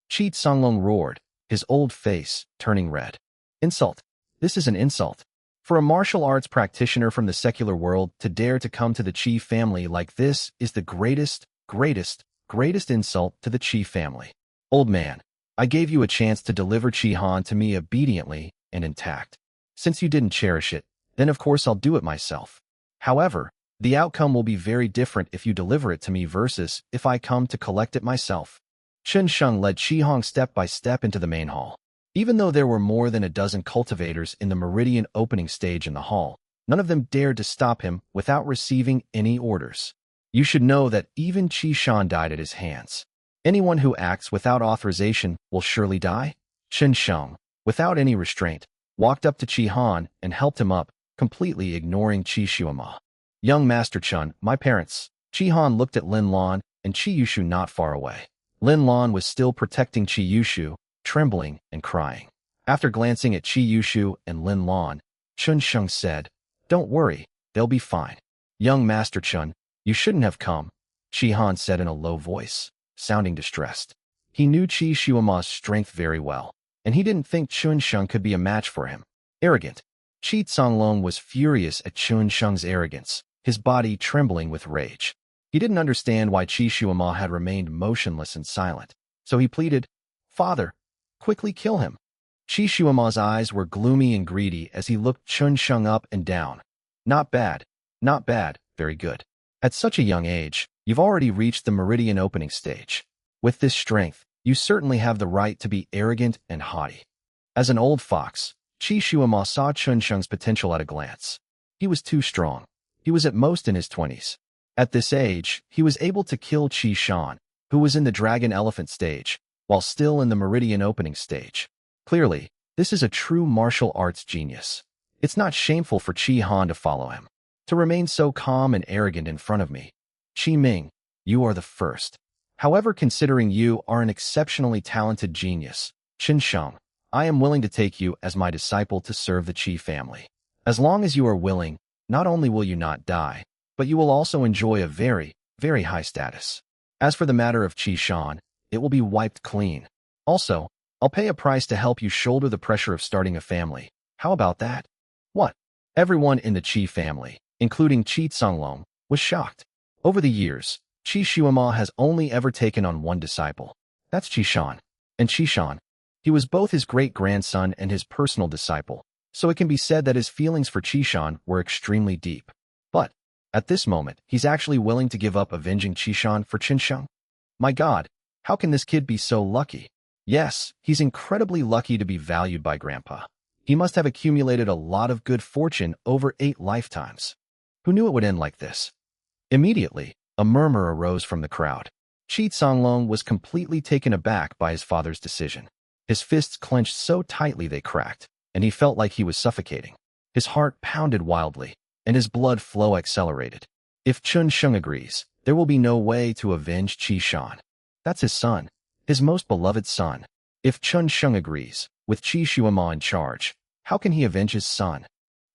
Chi Tsanglong roared, his old face turning red. Insult. This is an insult. For a martial arts practitioner from the secular world to dare to come to the Chi family like this is the greatest insult to the Chi family. Old man, I gave you a chance to deliver Chi Han to me obediently and intact. Since you didn't cherish it, then of course I'll do it myself. However, the outcome will be very different if you deliver it to me versus if I come to collect it myself. Chen Sheng led Chi Hong step by step into the main hall. Even though there were more than a dozen cultivators in the meridian opening stage in the hall, none of them dared to stop him without receiving any orders. You should know that even Chi Shan died at his hands. Anyone who acts without authorization will surely die. Chen Sheng, without any restraint, walked up to Chi Han and helped him up, completely ignoring Chi Shuama. Young Master Chen, my parents. Chi Han looked at Lin Lan and Chi Yushu not far away. Lin Lan was still protecting Chi Yushu, trembling and crying. After glancing at Chi Yushu and Lin Lan, Chen Sheng said, Don't worry, they'll be fine. Young Master Chen, you shouldn't have come, Chi Han said in a low voice, sounding distressed. He knew Qi Shuima's strength very well, and he didn't think Chun Sheng could be a match for him. Arrogant. Qi Songlong was furious at Chun Sheng's arrogance, his body trembling with rage. He didn't understand why Qi Shuima had remained motionless and silent, so he pleaded, "Father, quickly kill him." Qi Shuima's eyes were gloomy and greedy as he looked Chun Sheng up and down. Not bad, not bad, very good. At such a young age, you've already reached the meridian opening stage. With this strength, you certainly have the right to be arrogant and haughty. As an old fox, Qi Shuima saw Chun Sheng's potential at a glance. He was too strong. He was at most in his 20s. At this age, he was able to kill Qi Shan, who was in the dragon elephant stage, while still in the meridian opening stage. Clearly, this is a true martial arts genius. It's not shameful for Qi Han to follow him, to remain so calm and arrogant in front of me. Qi Ming, you are the first. However, considering you are an exceptionally talented genius, Qin Sheng, I am willing to take you as my disciple to serve the Qi family. As long as you are willing, not only will you not die, but you will also enjoy a very, very high status. As for the matter of Qi Shan, it will be wiped clean. Also, I'll pay a price to help you shoulder the pressure of starting a family. How about that? What? Everyone in the Qi family, including Qi Songlong, was shocked. Over the years, Qi Shuima has only ever taken on one disciple. That's Qi Shan. And Qi Shan, he was both his great-grandson and his personal disciple, so it can be said that his feelings for Qi Shan were extremely deep. But, at this moment, he's actually willing to give up avenging Qi Shan for Qin Sheng? My God, how can this kid be so lucky? Yes, he's incredibly lucky to be valued by Grandpa. He must have accumulated a lot of good fortune over 8 lifetimes. Who knew it would end like this? Immediately, a murmur arose from the crowd. Qi Songlong was completely taken aback by his father's decision. His fists clenched so tightly they cracked, and he felt like he was suffocating. His heart pounded wildly, and his blood flow accelerated. If Chun Sheng agrees, there will be no way to avenge Qi Shan. That's his son, his most beloved son. If Chun Sheng agrees, with Qi Shuima in charge, how can he avenge his son?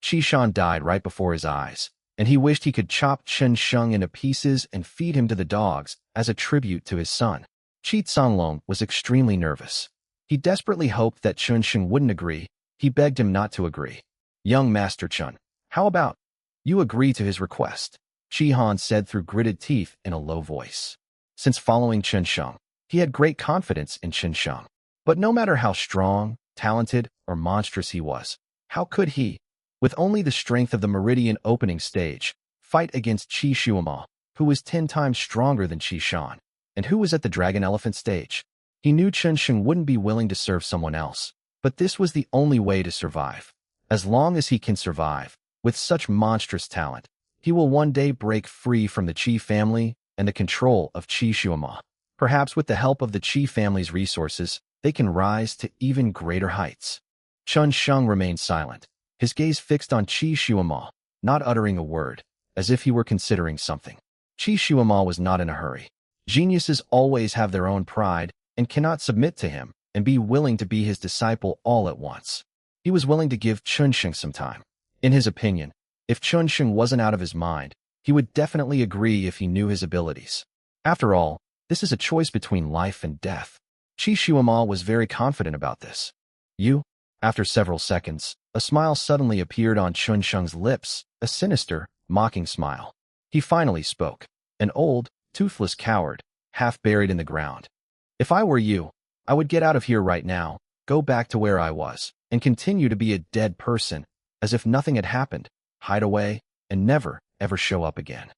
Qi Shan died right before his eyes, and he wished he could chop Chun Sheng into pieces and feed him to the dogs as a tribute to his son. Qi Songlong was extremely nervous. He desperately hoped that Chun Sheng wouldn't agree. He begged him not to agree. Young Master Chun, how about you agree to his request? Qi Han said through gritted teeth in a low voice. Since following Chun Sheng, he had great confidence in Qin Sheng. But no matter how strong, talented, or monstrous he was, how could he, with only the strength of the meridian opening stage, fight against Qi Shuima, who was 10 times stronger than Qi Shan, and who was at the dragon elephant stage? He knew Chun Sheng wouldn't be willing to serve someone else, but this was the only way to survive. As long as he can survive, with such monstrous talent, he will one day break free from the Qi family and the control of Qi Shuima. Perhaps with the help of the Qi family's resources, they can rise to even greater heights. Chun Sheng remained silent, his gaze fixed on Qi Shuima, not uttering a word, as if he were considering something. Qi Shuima was not in a hurry. Geniuses always have their own pride and cannot submit to him and be willing to be his disciple all at once. He was willing to give Chun Sheng some time. In his opinion, if Chun Sheng wasn't out of his mind, he would definitely agree if he knew his abilities. After all, this is a choice between life and death. Qi Shuima was very confident about this. You? After several seconds, a smile suddenly appeared on Chun Sheng's lips, a sinister, mocking smile. He finally spoke, an old, toothless coward, half buried in the ground. If I were you, I would get out of here right now, go back to where I was, and continue to be a dead person, as if nothing had happened, hide away, and never, ever show up again.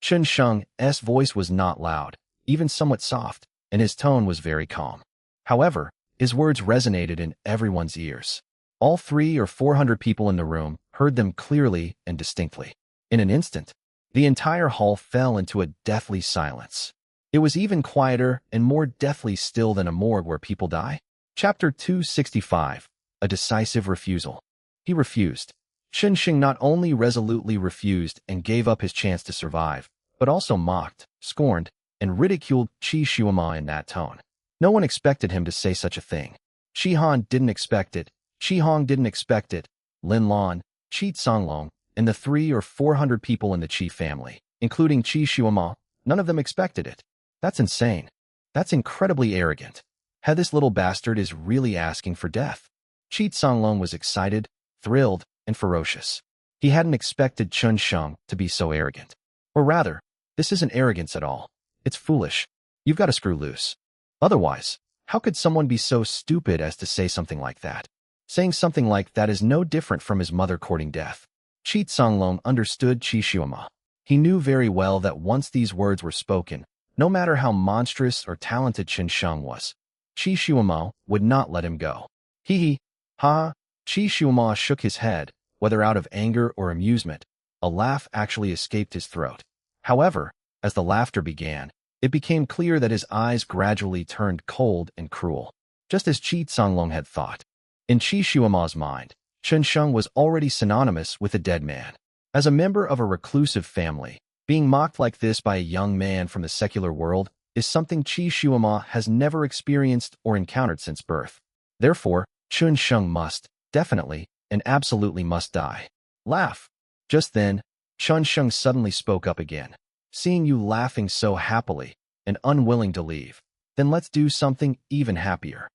Chun Sheng's voice was not loud, even somewhat soft, and his tone was very calm. However, his words resonated in everyone's ears. All 300 or 400 people in the room heard them clearly and distinctly. In an instant, the entire hall fell into a deathly silence. It was even quieter and more deathly still than a morgue where people die. Chapter 265, A Decisive Refusal. He refused. Chun Sheng not only resolutely refused and gave up his chance to survive, but also mocked, scorned, and ridiculed Qi Shuima in that tone. No one expected him to say such a thing. Qi Han didn't expect it. Qi Hong didn't expect it. Lin Lan, Qi Songlong, and the 300 or 400 people in the Qi family, including Qi Shuima, none of them expected it. That's insane. That's incredibly arrogant. This little bastard is really asking for death. Cheat Songlong was excited, thrilled, and ferocious. He hadn't expected Chun Sheng to be so arrogant. Or rather, this isn't arrogance at all. It's foolish. You've got to screw loose. Otherwise, how could someone be so stupid as to say something like that? Saying something like that is no different from his mother courting death. Cheat Songlong understood Qi Shuima. He knew very well that once these words were spoken, no matter how monstrous or talented Chen Sheng was, Qi Shuima would not let him go. Hee ha. Qi Shuima shook his head, whether out of anger or amusement. A laugh actually escaped his throat. However, as the laughter began, it became clear that his eyes gradually turned cold and cruel, just as Qi Songlong had thought. In Qi Shuima's mind, Chen Sheng was already synonymous with a dead man. As a member of a reclusive family, being mocked like this by a young man from the secular world is something Qi Shuima has never experienced or encountered since birth. Therefore, Chen Sheng must, definitely, and absolutely must die. Laugh. Just then, Chen Sheng suddenly spoke up again. Seeing you laughing so happily and unwilling to leave, then let's do something even happier.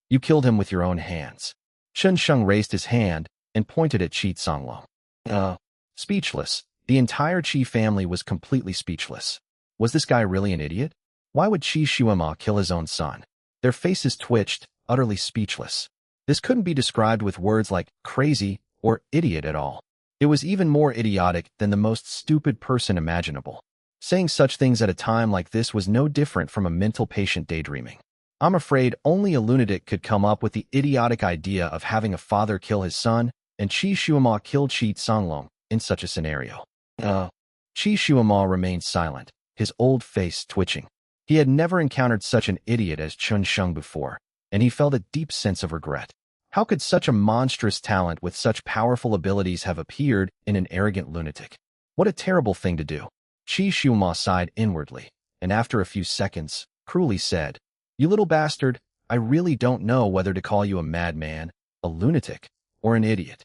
You killed him with your own hands. Chen Sheng raised his hand and pointed at Qi Songlong. Speechless. The entire Qi family was completely speechless. Was this guy really an idiot? Why would Qi Shuima kill his own son? Their faces twitched, utterly speechless. This couldn't be described with words like crazy or idiot at all. It was even more idiotic than the most stupid person imaginable. Saying such things at a time like this was no different from a mental patient daydreaming. I'm afraid only a lunatic could come up with the idiotic idea of having a father kill his son, and Qi Shuima killed Qi Songlong in such a scenario. Qi Shuima remained silent, his old face twitching. He had never encountered such an idiot as Chen Sheng before, and he felt a deep sense of regret. How could such a monstrous talent with such powerful abilities have appeared in an arrogant lunatic? What a terrible thing to do. Qi Shuima sighed inwardly, and after a few seconds, cruelly said, "You little bastard, I really don't know whether to call you a madman, a lunatic, or an idiot.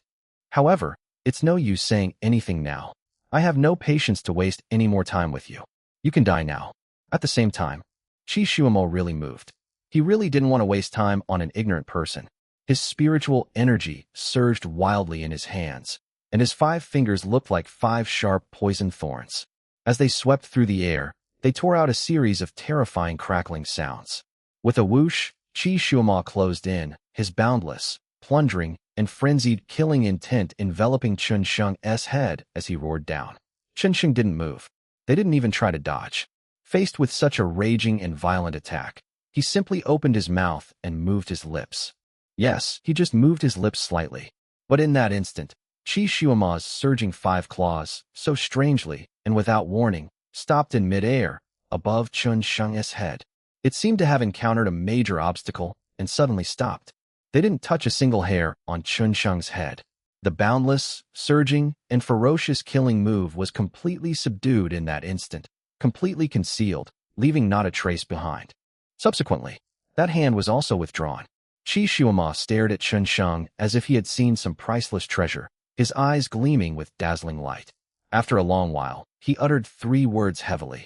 However, it's no use saying anything now. I have no patience to waste any more time with you. You can die now." At the same time, Qi Shuima really moved. He really didn't want to waste time on an ignorant person. His spiritual energy surged wildly in his hands, and his 5 fingers looked like 5 sharp poisoned thorns. As they swept through the air, they tore out a series of terrifying crackling sounds. With a whoosh, Qi Shuima closed in, his boundless, plundering, and frenzied killing intent enveloping Chen Sheng's head as he roared down. Chen Sheng didn't move. They didn't even try to dodge. Faced with such a raging and violent attack, he simply opened his mouth and moved his lips. Yes, he just moved his lips slightly. But in that instant, Qi Shuima's surging 5 claws, so strangely, and without warning, stopped in mid-air, above Chen Sheng's head. It seemed to have encountered a major obstacle and suddenly stopped. They didn't touch a single hair on Chen Sheng's head. The boundless, surging, and ferocious killing move was completely subdued in that instant, completely concealed, leaving not a trace behind. Subsequently, that hand was also withdrawn. Qi Shuima stared at Chen Sheng as if he had seen some priceless treasure, his eyes gleaming with dazzling light. After a long while, he uttered 3 words heavily.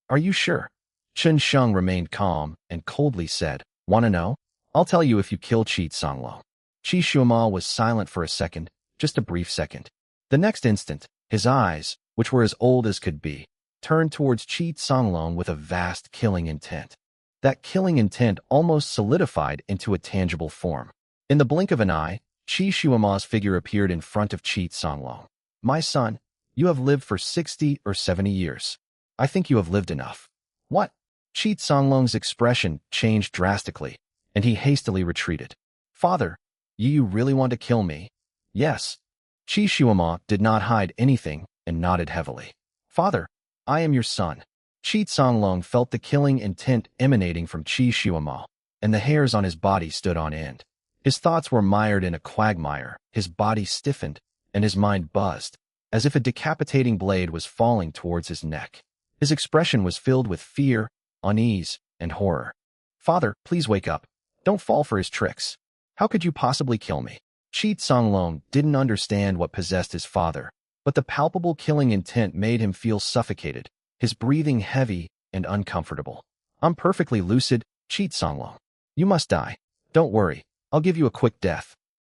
"Are you sure?" Chen Sheng remained calm and coldly said, "Want to know? I'll tell you if you kill Qi Songlong." Qi Shuima was silent for a second, just a brief second. The next instant, his eyes, which were as old as could be, turned towards Qi Songlong with a vast killing intent. That killing intent almost solidified into a tangible form. In the blink of an eye, Qi Shuima's figure appeared in front of Qi Songlong. "My son, you have lived for 60 or 70 years. I think you have lived enough." "What?" Qi Songlong's expression changed drastically, and he hastily retreated. "Father, you really want to kill me?" "Yes." Qi Shuima did not hide anything and nodded heavily. "Father, I am your son." Qi Songlong felt the killing intent emanating from Qi Shuima, and the hairs on his body stood on end. His thoughts were mired in a quagmire, his body stiffened, and his mind buzzed, as if a decapitating blade was falling towards his neck. His expression was filled with fear, unease, and horror. "Father, please wake up. Don't fall for his tricks. How could you possibly kill me?" Qi Songlong didn't understand what possessed his father, but the palpable killing intent made him feel suffocated, his breathing heavy and uncomfortable. I'm perfectly lucid, Qi Songlong. You must die. Don't worry, I'll give you a quick death.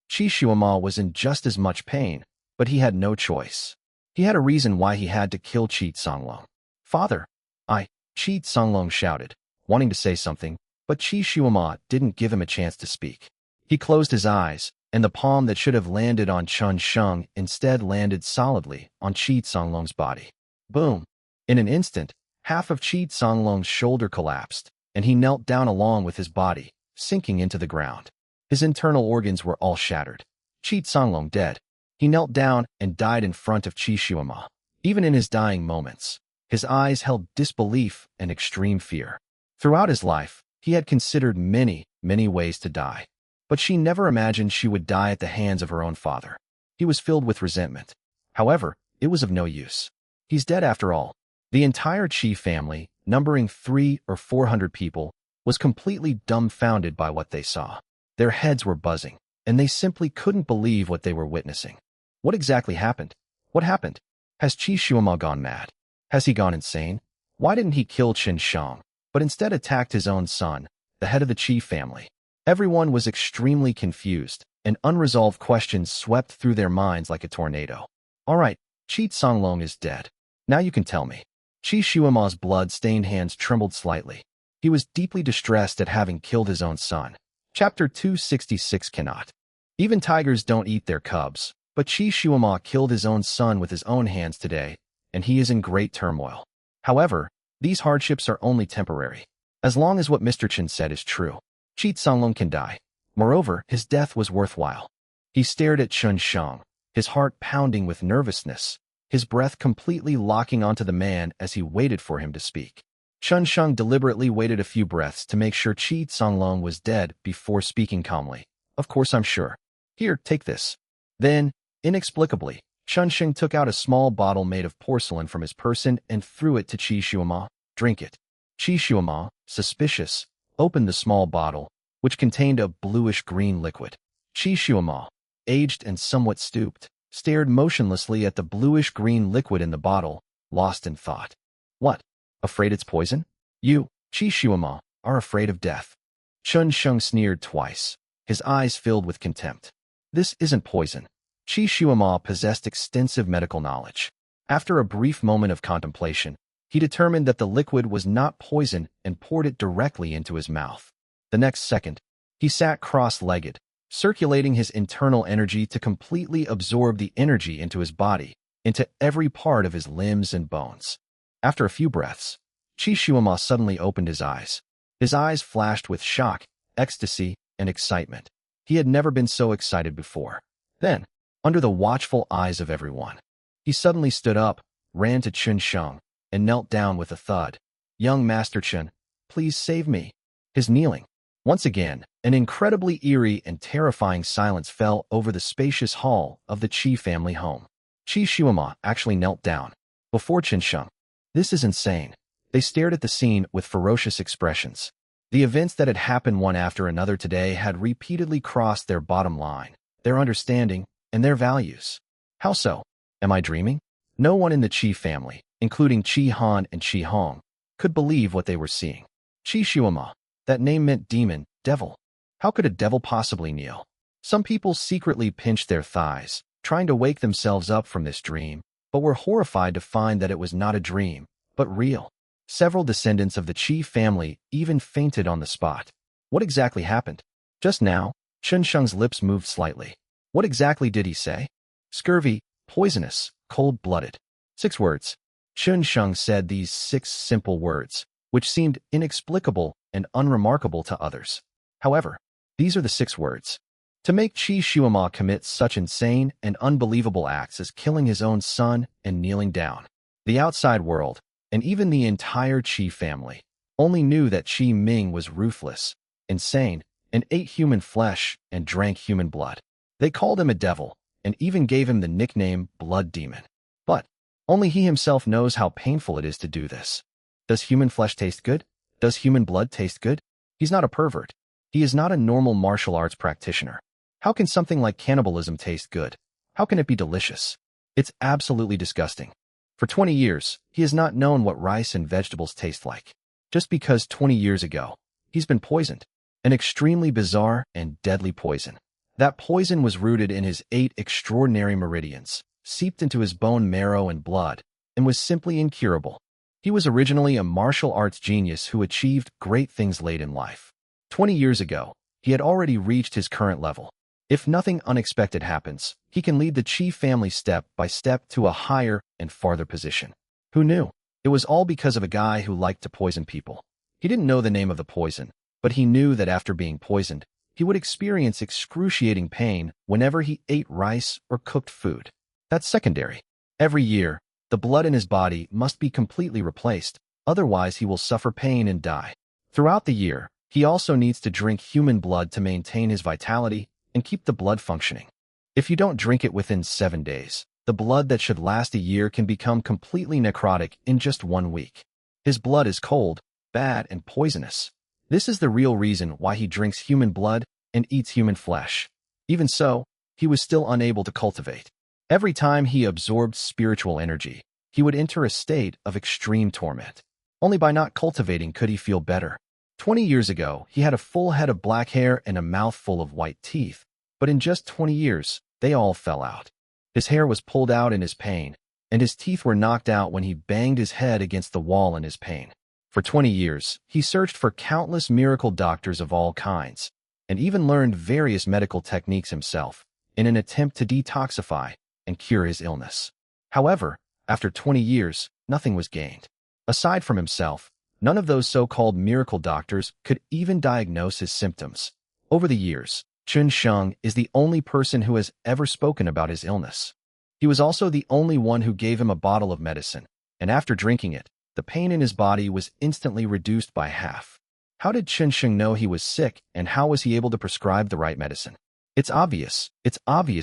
Qi Shuama was in just as much pain, but he had no choice. He had a reason why he had to kill Qi Songlong. Father, Qi Songlong shouted, wanting to say something, but Qi Shuama didn't give him a chance to speak. He closed his eyes, and the palm that should have landed on Chun Sheng instead landed solidly on Qi Songlong's body. Boom! In an instant, half of Qi Songlong's shoulder collapsed, and he knelt down along with his body, sinking into the ground. His internal organs were all shattered. Qi Songlong dead. He knelt down and died in front of Qi Shuama. Even in his dying moments, his eyes held disbelief and extreme fear. Throughout his life, he had considered many, many ways to die. But she never imagined she would die at the hands of her own father. He was filled with resentment. However, it was of no use. He's dead after all. The entire Qi family, numbering 300 or 400 people, was completely dumbfounded by what they saw. Their heads were buzzing, and they simply couldn't believe what they were witnessing. What exactly happened? What happened? Has Qi Shuama gone mad? Has he gone insane? Why didn't he kill Qin Shang, but instead attacked his own son, the head of the Qi family? Everyone was extremely confused, and unresolved questions swept through their minds like a tornado. All right, Qi Songlong is dead. Now you can tell me. Qi Shuama's blood-stained hands trembled slightly. He was deeply distressed at having killed his own son. Chapter 266 Cannot. Even tigers don't eat their cubs, but Qi Shuama killed his own son with his own hands today, and he is in great turmoil. However, these hardships are only temporary. As long as what Mr. Chen said is true, Qi Songlong can die. Moreover, his death was worthwhile. He stared at Chun Shang, his heart pounding with nervousness, his breath completely locking onto the man as he waited for him to speak. Chun Shang deliberately waited a few breaths to make sure Qi Songlong was dead before speaking calmly. Of course I'm sure. Here, take this. Then, inexplicably, Chun Sheng took out a small bottle made of porcelain from his person and threw it to Qi Shuama. Drink it. Qi Shuama, suspicious, opened the small bottle, which contained a bluish-green liquid. Qi Shuama, aged and somewhat stooped, stared motionlessly at the bluish-green liquid in the bottle, lost in thought. What? Afraid it's poison? You, Qi Shuama, are afraid of death. Chun Sheng sneered twice, his eyes filled with contempt. This isn't poison. Qi Shuama possessed extensive medical knowledge. After a brief moment of contemplation, he determined that the liquid was not poison and poured it directly into his mouth. The next second, he sat cross-legged, circulating his internal energy to completely absorb the energy into his body, into every part of his limbs and bones. After a few breaths, Qi Shuama suddenly opened his eyes. His eyes flashed with shock, ecstasy, and excitement. He had never been so excited before. Then, under the watchful eyes of everyone, he suddenly stood up, ran to Chun Sheng, and knelt down with a thud. Young Master Chen, please save me. His kneeling. Once again, an incredibly eerie and terrifying silence fell over the spacious hall of the Qi family home. Qi Shuama actually knelt down before Chun Sheng. This is insane. They stared at the scene with ferocious expressions. The events that had happened one after another today had repeatedly crossed their bottom line, their understanding, and their values. How so? Am I dreaming? No one in the Qi family, including Qi Han and Qi Hong, could believe what they were seeing. Qi Shuama, that name meant demon, devil. How could a devil possibly kneel? Some people secretly pinched their thighs, trying to wake themselves up from this dream, but were horrified to find that it was not a dream, but real. Several descendants of the Qi family even fainted on the spot. What exactly happened? Just now, Chun Sheng's lips moved slightly. What exactly did he say? Scurvy, poisonous, cold-blooded. 6 words. Chun Sheng said these 6 simple words, which seemed inexplicable and unremarkable to others. However, these are the 6 words. To make Qi Shuama commit such insane and unbelievable acts as killing his own son and kneeling down. The outside world, and even the entire Qi family, only knew that Qi Ming was ruthless, insane, and ate human flesh and drank human blood. They called him a devil, and even gave him the nickname Blood Demon. But only he himself knows how painful it is to do this. Does human flesh taste good? Does human blood taste good? He's not a pervert. He is not a normal martial arts practitioner. How can something like cannibalism taste good? How can it be delicious? It's absolutely disgusting. For 20 years, he has not known what rice and vegetables taste like. just because 20 years ago, he's been poisoned. An extremely bizarre and deadly poison. That poison was rooted in his 8 extraordinary meridians, seeped into his bone marrow and blood, and was simply incurable. He was originally a martial arts genius who achieved great things late in life. 20 years ago, he had already reached his current level. If nothing unexpected happens, he can lead the Qi family step by step to a higher and farther position. Who knew? It was all because of a guy who liked to poison people. He didn't know the name of the poison, but he knew that after being poisoned, he would experience excruciating pain whenever he ate rice or cooked food. That's secondary. Every year, the blood in his body must be completely replaced, otherwise he will suffer pain and die. Throughout the year, he also needs to drink human blood to maintain his vitality and keep the blood functioning. If you don't drink it within 7 days, the blood that should last a year can become completely necrotic in just 1 week. His blood is cold, bad, and poisonous. This is the real reason why he drinks human blood and eats human flesh. Even so, he was still unable to cultivate. Every time he absorbed spiritual energy, he would enter a state of extreme torment. Only by not cultivating could he feel better. 20 years ago, he had a full head of black hair and a mouth full of white teeth, but in just 20 years, they all fell out. His hair was pulled out in his pain, and his teeth were knocked out when he banged his head against the wall in his pain. For 20 years, he searched for countless miracle doctors of all kinds, and even learned various medical techniques himself, in an attempt to detoxify and cure his illness. However, after 20 years, nothing was gained. Aside from himself, none of those so-called miracle doctors could even diagnose his symptoms. Over the years, Chun Sheng is the only person who has ever spoken about his illness. He was also the only one who gave him a bottle of medicine, and after drinking it, the pain in his body was instantly reduced by half. How did Chun Sheng know he was sick, and how was he able to prescribe the right medicine? It's obvious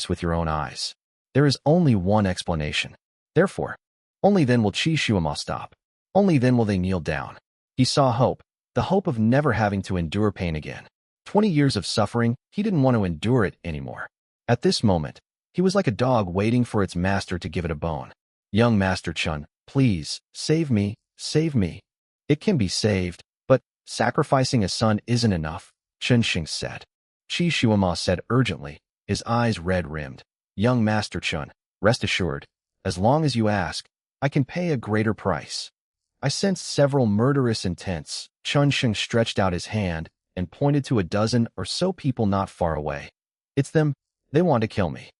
with your own eyes. There is only one explanation. Therefore, only then will Qi Shuama stop. Only then will they kneel down. He saw hope, the hope of never having to endure pain again. 20 years of suffering, he didn't want to endure it anymore. At this moment, he was like a dog waiting for its master to give it a bone. Young Master Chun, please, save me, save me. It can be saved, but sacrificing a son isn't enough, Chun Sheng said. Qi Shuama said urgently, his eyes red-rimmed. Young Master Chun, rest assured, as long as you ask, I can pay a greater price. I sensed several murderous intents. Chun Sheng stretched out his hand and pointed to a dozen or so people not far away. It's them. They want to kill me.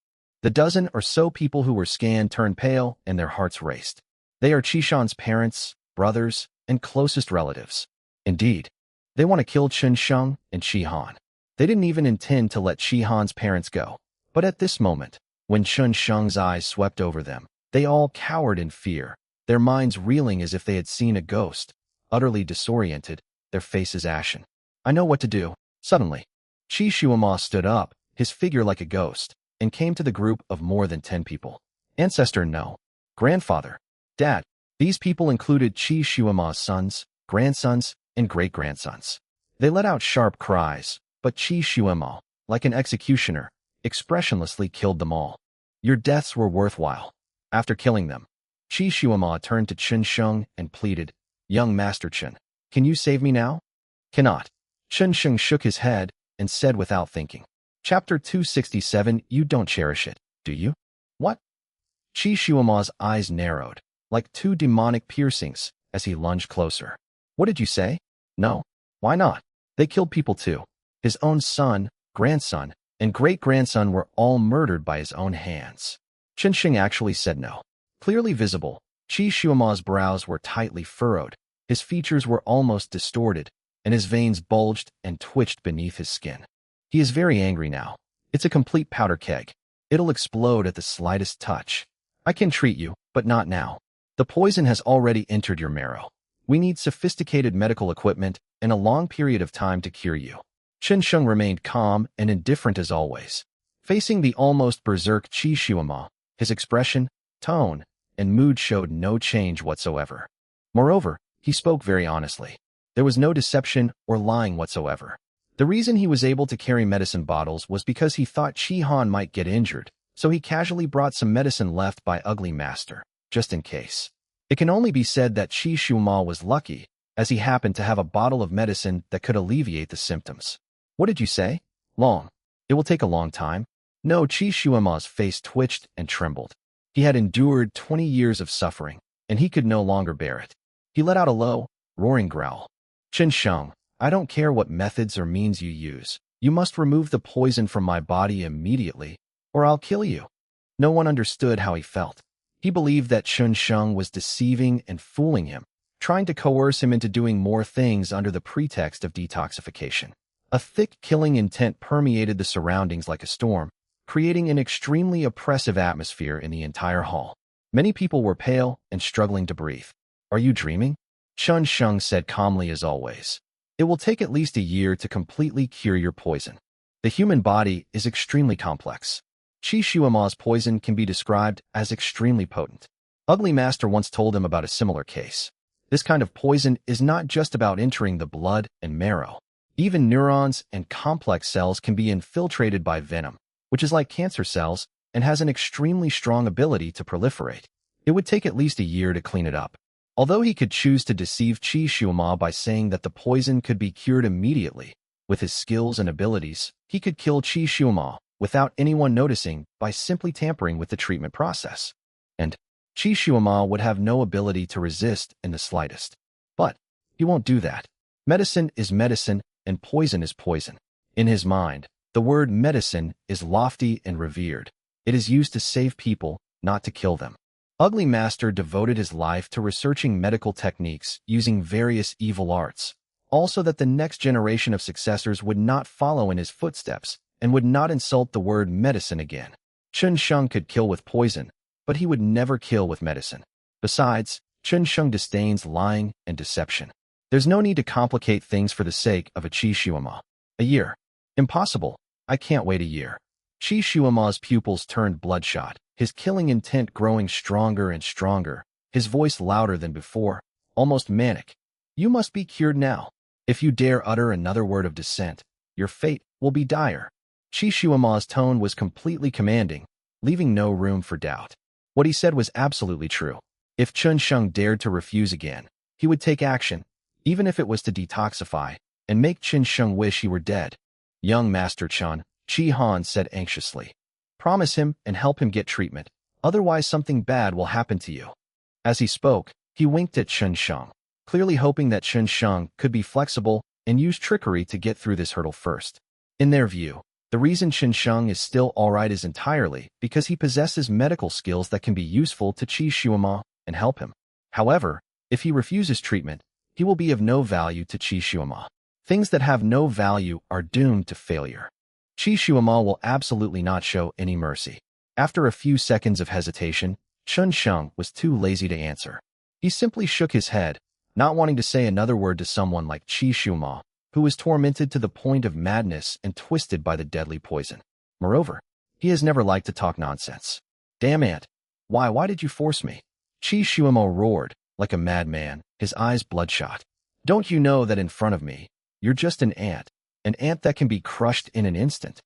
The dozen or so people who were scanned turned pale and their hearts raced. They are Qishan's parents, brothers, and closest relatives. Indeed, they want to kill Chun Sheng and Qi Han. They didn't even intend to let Qi Han's parents go. But at this moment, when Chun Sheng's eyes swept over them, they all cowered in fear, their minds reeling as if they had seen a ghost. Utterly disoriented, their faces ashen. I know what to do. Suddenly, Qi Shuama stood up, his figure like a ghost, and came to the group of more than 10 people. Ancestor, no. Grandfather. Dad. These people included Qi Shuama's sons, grandsons, and great-grandsons. They let out sharp cries, but Qi Shuama, like an executioner, expressionlessly killed them all. Your deaths were worthwhile. After killing them, Qi Shuama turned to Chun Sheng and pleaded, Young Master Chun, can you save me now? Cannot. Chun Sheng shook his head and said without thinking. Chapter 267, You don't cherish it, do you? What? Qi Shuama's eyes narrowed, like 2 demonic piercings, as he lunged closer. What did you say? No. Why not? They killed people too. His own son, grandson, and great-grandson were all murdered by his own hands. Chun Sheng actually said no. Clearly visible, Qi Shuama's brows were tightly furrowed, his features were almost distorted, and his veins bulged and twitched beneath his skin. He is very angry now. It's a complete powder keg. It'll explode at the slightest touch. I can treat you, but not now. The poison has already entered your marrow. We need sophisticated medical equipment and a long period of time to cure you. Chun Sheng remained calm and indifferent as always. Facing the almost berserk Qi Shuama, his expression, tone, and mood showed no change whatsoever. Moreover, he spoke very honestly. There was no deception or lying whatsoever. The reason he was able to carry medicine bottles was because he thought Qi Han might get injured, so he casually brought some medicine left by Ugly Master, just in case. It can only be said that Qi Shuama was lucky, as he happened to have a bottle of medicine that could alleviate the symptoms. What did you say? Long. It will take a long time. No, Qi Shuima's face twitched and trembled. He had endured 20 years of suffering, and he could no longer bear it. He let out a low, roaring growl. Chen Sheng, I don't care what methods or means you use. You must remove the poison from my body immediately, or I'll kill you. No one understood how he felt. He believed that Chen Sheng was deceiving and fooling him, trying to coerce him into doing more things under the pretext of detoxification. A thick killing intent permeated the surroundings like a storm, creating an extremely oppressive atmosphere in the entire hall. Many people were pale and struggling to breathe. Are you dreaming? Chen Sheng said calmly as always. It will take at least a year to completely cure your poison. The human body is extremely complex. Qi Shuima's poison can be described as extremely potent. Ugly Master once told him about a similar case. This kind of poison is not just about entering the blood and marrow. Even neurons and complex cells can be infiltrated by venom, which is like cancer cells and has an extremely strong ability to proliferate. It would take at least a year to clean it up. Although he could choose to deceive Qi Shuima by saying that the poison could be cured immediately, with his skills and abilities, he could kill Qi Shuima without anyone noticing by simply tampering with the treatment process. And Qi Shuima would have no ability to resist in the slightest. But he won't do that. Medicine is medicine and poison is poison. In his mind, the word medicine is lofty and revered. It is used to save people, not to kill them. Ugly Master devoted his life to researching medical techniques using various evil arts, also that the next generation of successors would not follow in his footsteps and would not insult the word medicine again. Chen Sheng could kill with poison, but he would never kill with medicine. Besides, Chen Sheng disdains lying and deception. There's no need to complicate things for the sake of a Qi Shuima. A year. Impossible. I can't wait a year. Qi Shuima's pupils turned bloodshot, his killing intent growing stronger and stronger, his voice louder than before, almost manic. You must be cured now. If you dare utter another word of dissent, your fate will be dire. Qi Shuima's tone was completely commanding, leaving no room for doubt. What he said was absolutely true. If Chen Sheng dared to refuse again, he would take action, even if it was to detoxify, and make Chen Sheng wish he were dead. Young Master Chen, Qi Han said anxiously. Promise him and help him get treatment, otherwise something bad will happen to you. As he spoke, he winked at Chen Sheng, clearly hoping that Chen Sheng could be flexible and use trickery to get through this hurdle first. In their view, the reason Chen Sheng is still alright is entirely because he possesses medical skills that can be useful to Qi Shuima and help him. However, if he refuses treatment, he will be of no value to Qi Shuima. Things that have no value are doomed to failure. Qi Shuima will absolutely not show any mercy. After a few seconds of hesitation, Chen Sheng was too lazy to answer. He simply shook his head, not wanting to say another word to someone like Qi Shuima, who was tormented to the point of madness and twisted by the deadly poison. Moreover, he has never liked to talk nonsense. Damn ant! Why did you force me? Qi Shuima roared, like a madman, his eyes bloodshot. Don't you know that in front of me, you're just an ant that can be crushed in an instant?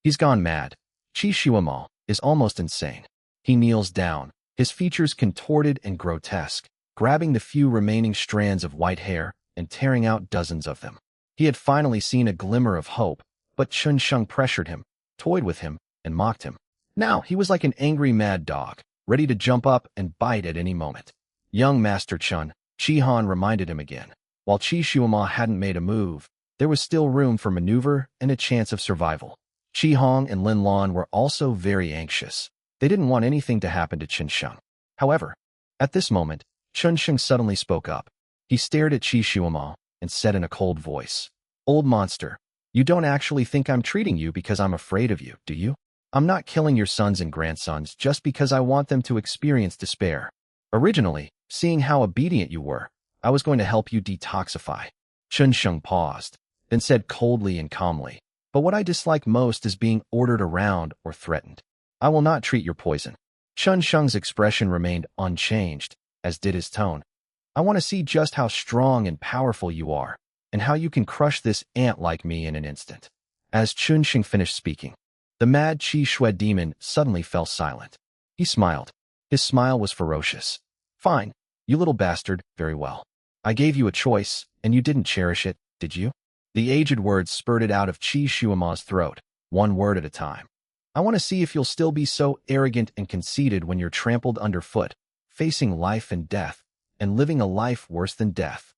He's gone mad. Qi Shuima is almost insane. He kneels down, his features contorted and grotesque, grabbing the few remaining strands of white hair and tearing out dozens of them. He had finally seen a glimmer of hope, but Chen Sheng pressured him, toyed with him, and mocked him. Now he was like an angry mad dog, ready to jump up and bite at any moment. Young Master Chen, Qi Han reminded him again. While Qi Shuima hadn't made a move, there was still room for maneuver and a chance of survival. Qi Hong and Lin Lan were also very anxious. They didn't want anything to happen to Chen Sheng. However, at this moment, Chen Sheng suddenly spoke up. He stared at Qi Shuima and said in a cold voice, Old monster, you don't actually think I'm treating you because I'm afraid of you, do you? I'm not killing your sons and grandsons just because I want them to experience despair. Originally, seeing how obedient you were, I was going to help you detoxify. Chen Sheng paused, then said coldly and calmly, but what I dislike most is being ordered around or threatened. I will not treat your poison. Chen Sheng's expression remained unchanged, as did his tone. I want to see just how strong and powerful you are, and how you can crush this ant like me in an instant. As Chen Sheng finished speaking, the mad Qi Shui demon suddenly fell silent. He smiled. His smile was ferocious. Fine, you little bastard, very well. I gave you a choice, and you didn't cherish it, did you? The aged words spurted out of Qi Shuama's throat, one word at a time. I want to see if you'll still be so arrogant and conceited when you're trampled underfoot, facing life and death, and living a life worse than death.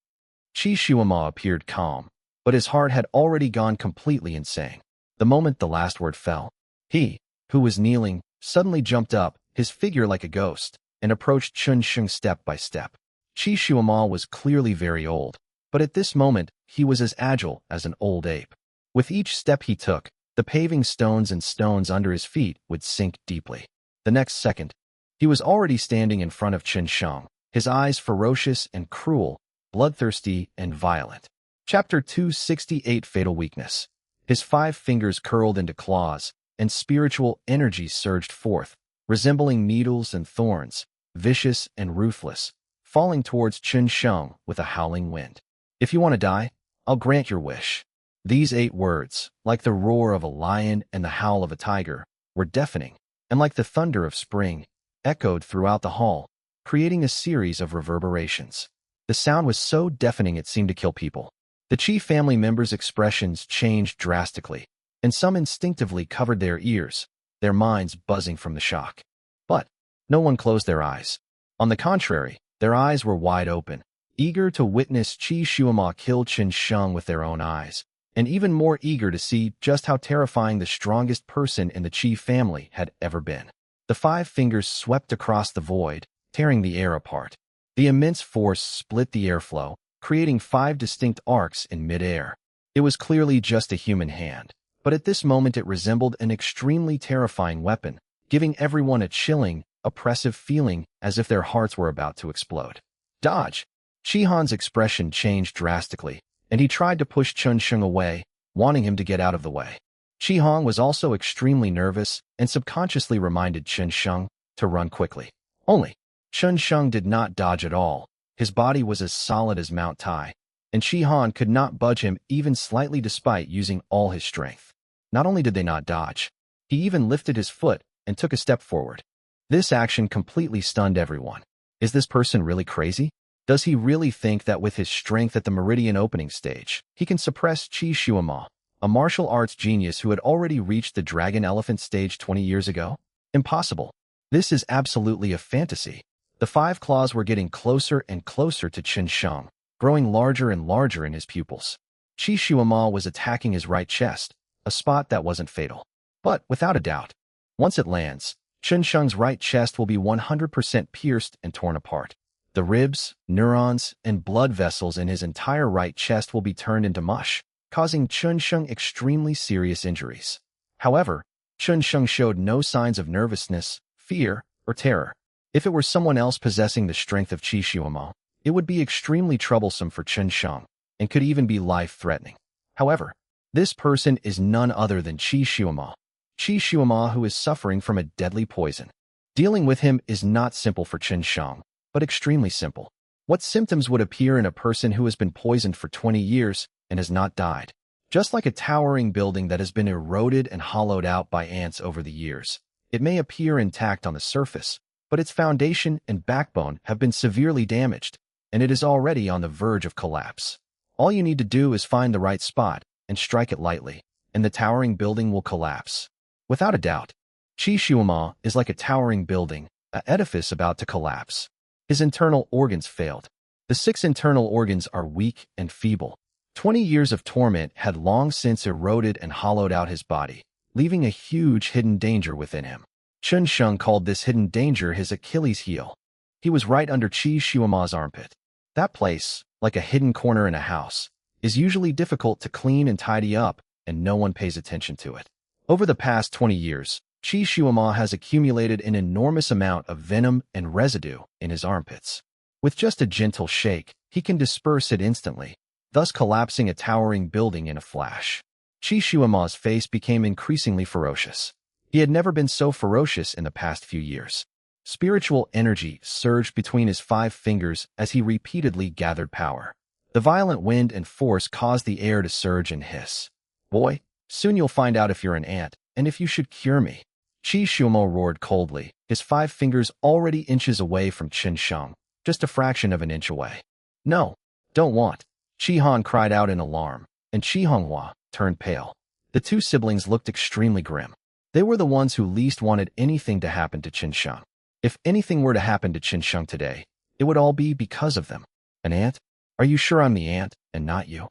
Qi Shuama appeared calm, but his heart had already gone completely insane. The moment the last word fell, he, who was kneeling, suddenly jumped up, his figure like a ghost, and approached Chun Sheng step by step. Qi Shuama was clearly very old, but at this moment, he was as agile as an old ape. With each step he took, the paving stones and stones under his feet would sink deeply. The next second, he was already standing in front of Chun Sheng, his eyes ferocious and cruel, bloodthirsty and violent. Chapter 268 Fatal Weakness. His 5 fingers curled into claws, and spiritual energy surged forth, resembling needles and thorns, vicious and ruthless, falling towards Chun Sheng with a howling wind. If you want to die, I'll grant your wish. These 8 words, like the roar of a lion and the howl of a tiger, were deafening, and like the thunder of spring, echoed throughout the hall, creating a series of reverberations. The sound was so deafening it seemed to kill people. The Qi family members' expressions changed drastically, and some instinctively covered their ears, their minds buzzing from the shock. But no one closed their eyes. On the contrary, their eyes were wide open, eager to witness Qi Shuama kill Chun Sheng with their own eyes, and even more eager to see just how terrifying the strongest person in the Qi family had ever been. The 5 fingers swept across the void, tearing the air apart. The immense force split the airflow, creating 5 distinct arcs in midair. It was clearly just a human hand, but at this moment it resembled an extremely terrifying weapon, giving everyone a chilling, oppressive feeling as if their hearts were about to explode. Dodge! Qi Han's expression changed drastically, and he tried to push Chun Sheng away, wanting him to get out of the way. Qi Han was also extremely nervous and subconsciously reminded Chun Sheng to run quickly. Only, Chun Sheng did not dodge at all. His body was as solid as Mount Tai, and Qi Han could not budge him even slightly despite using all his strength. Not only did they not dodge, he even lifted his foot and took a step forward. This action completely stunned everyone. Is this person really crazy? Does he really think that with his strength at the Meridian opening stage, he can suppress Qi Shuama, a martial arts genius who had already reached the Dragon Elephant stage 20 years ago? Impossible. This is absolutely a fantasy. The 5 claws were getting closer and closer to Chun Sheng, growing larger and larger in his pupils. Qi Shuama was attacking his right chest, a spot that wasn't fatal. But, without a doubt, once it lands, Chun Sheng's right chest will be 100% pierced and torn apart. The ribs, neurons, and blood vessels in his entire right chest will be turned into mush, causing Chun Sheng extremely serious injuries. However, Chun Sheng showed no signs of nervousness, fear, or terror. If it were someone else possessing the strength of Qi Shuama, it would be extremely troublesome for Chun Sheng, and could even be life-threatening. However, this person is none other than Qi Shuama, who is suffering from a deadly poison. Dealing with him is not simple for Chun Sheng, but extremely simple. What symptoms would appear in a person who has been poisoned for 20 years and has not died? Just like a towering building that has been eroded and hollowed out by ants over the years, it may appear intact on the surface, but its foundation and backbone have been severely damaged, and it is already on the verge of collapse. All you need to do is find the right spot and strike it lightly, and the towering building will collapse. Without a doubt, Qi Shuama is like a towering building, an edifice about to collapse. His internal organs failed. The 6 internal organs are weak and feeble. 20 years of torment had long since eroded and hollowed out his body, leaving a huge hidden danger within him. Chun Sheng called this hidden danger his Achilles heel. He was right under Qi Shuama's armpit. That place, like a hidden corner in a house, is usually difficult to clean and tidy up, and no one pays attention to it. Over the past 20 years, Qi Shuama has accumulated an enormous amount of venom and residue in his armpits. With just a gentle shake, he can disperse it instantly, thus collapsing a towering building in a flash. Qi Shuama's face became increasingly ferocious. He had never been so ferocious in the past few years. Spiritual energy surged between his 5 fingers as he repeatedly gathered power. The violent wind and force caused the air to surge and hiss. Boy, soon you'll find out if you're an ant, and if you should cure me. Qi Shuama roared coldly, his 5 fingers already inches away from Chun Sheng, just a fraction of an inch away. No, Don't want. Chi-Han cried out in alarm, and Chi-Honghua turned pale. The two siblings looked extremely grim. They were the ones who least wanted anything to happen to Qin. If anything were to happen to Qin today, it would all be because of them. An ant? Are you sure I'm the ant, and not you?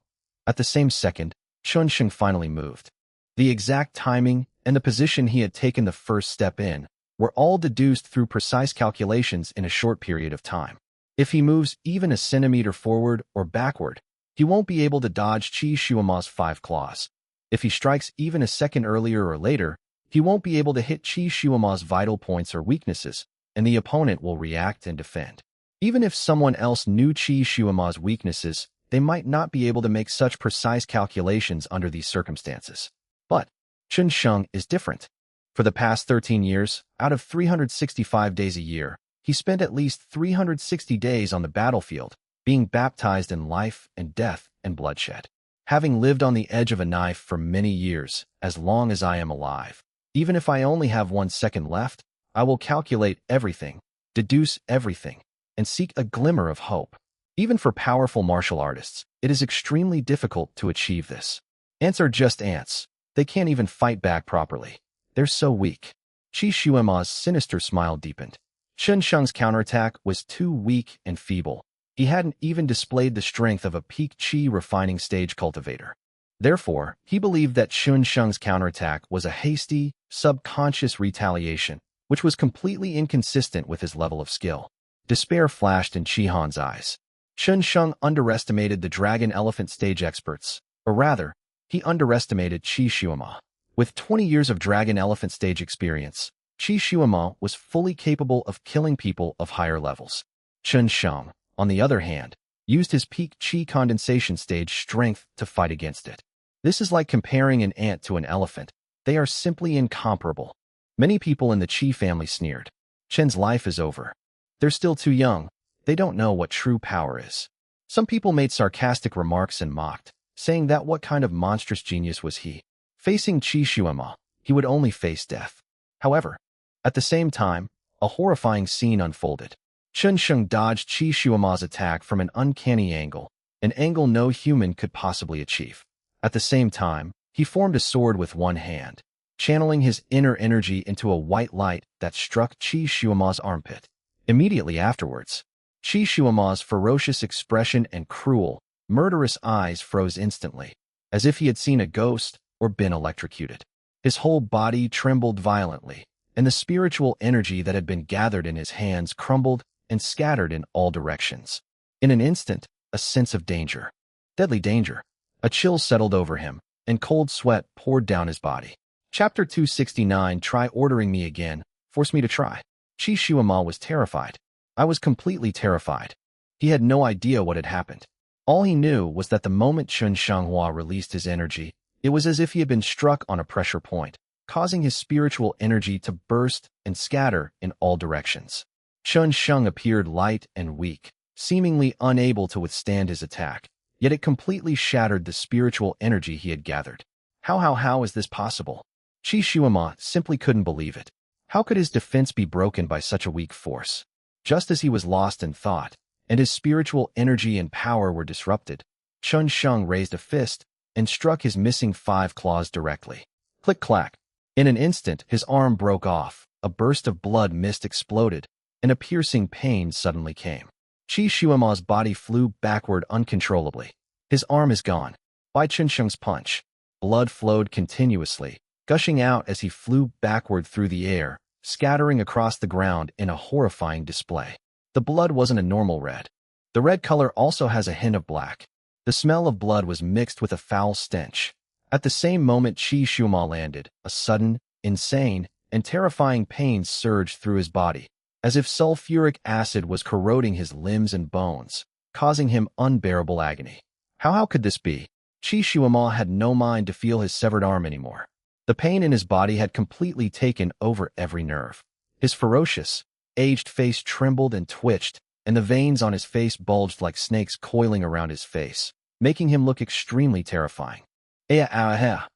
At the same second, Qin finally moved. The exact timing and the position he had taken the first step in were all deduced through precise calculations in a short period of time. If he moves even a centimeter forward or backward, he won't be able to dodge Qi Shuama's 5 claws. If he strikes even a second earlier or later, he won't be able to hit Qi Shuama's vital points or weaknesses, and the opponent will react and defend. Even if someone else knew Qi Shuama's weaknesses, they might not be able to make such precise calculations under these circumstances. But Qin is different. For the past 13 years, out of 365 days a year, he spent at least 360 days on the battlefield, being baptized in life and death and bloodshed. Having lived on the edge of a knife for many years, as long as I am alive, even if I only have 1 second left, I will calculate everything, deduce everything, and seek a glimmer of hope. Even for powerful martial artists, it is extremely difficult to achieve this. Ants are just ants. They can't even fight back properly. They're so weak. Qi Shuama's sinister smile deepened. Qin's counterattack was too weak and feeble. He hadn't even displayed the strength of a peak Qi refining stage cultivator. Therefore, he believed that Qin's counterattack was a hasty, subconscious retaliation, which was completely inconsistent with his level of skill. Despair flashed in Chi-Han's eyes. Qin underestimated the dragon elephant stage experts, or rather, he underestimated Qi Shuama. With 20 years of dragon elephant stage experience, Qi Shuama was fully capable of killing people of higher levels. Qin, on the other hand, used his peak Qi condensation stage strength to fight against it. This is like comparing an ant to an elephant. They are simply incomparable. Many people in the Qi family sneered. Qin's life is over. They're still too young. They don't know what true power is. Some people made sarcastic remarks and mocked, saying that what kind of monstrous genius was he? Facing Qi Shuama, he would only face death. However, at the same time, a horrifying scene unfolded. Qin dodged Qi Shuama's attack from an uncanny angle, an angle no human could possibly achieve. At the same time, he formed a sword with one hand, channeling his inner energy into a white light that struck Qi Shuama's armpit. Immediately afterwards, Qi Shuama's ferocious expression and cruel, murderous eyes froze instantly, as if he had seen a ghost or been electrocuted. His whole body trembled violently, and the spiritual energy that had been gathered in his hands crumbled and scattered in all directions. In an instant, a sense of danger, deadly danger, a chill settled over him, and cold sweat poured down his body. Chapter 269. Try ordering me again. Force me to try. Qi Shuama was terrified. I was completely terrified. He had no idea what had happened. All he knew was that the moment Qin released his energy, it was as if he had been struck on a pressure point, causing his spiritual energy to burst and scatter in all directions. Qin appeared light and weak, seemingly unable to withstand his attack, yet it completely shattered the spiritual energy he had gathered. How is this possible? Qi Shuama simply couldn't believe it. How could his defense be broken by such a weak force? Just as he was lost in thought, and his spiritual energy and power were disrupted, Qin raised a fist and struck his missing 5 claws directly. Click-clack. In an instant, his arm broke off, a burst of blood mist exploded, and a piercing pain suddenly came. Qi Shuama's body flew backward uncontrollably. His arm is gone. By Qin's punch, blood flowed continuously, gushing out as he flew backward through the air, scattering across the ground in a horrifying display. The blood wasn't a normal red. The red color also has a hint of black. The smell of blood was mixed with a foul stench. At the same moment Qi Shuama landed, a sudden, insane, and terrifying pain surged through his body, as if sulfuric acid was corroding his limbs and bones, causing him unbearable agony. How could this be? Qi Shuama had no mind to feel his severed arm anymore. The pain in his body had completely taken over every nerve. His ferocious, aged face trembled and twitched, and the veins on his face bulged like snakes coiling around his face, making him look extremely terrifying. A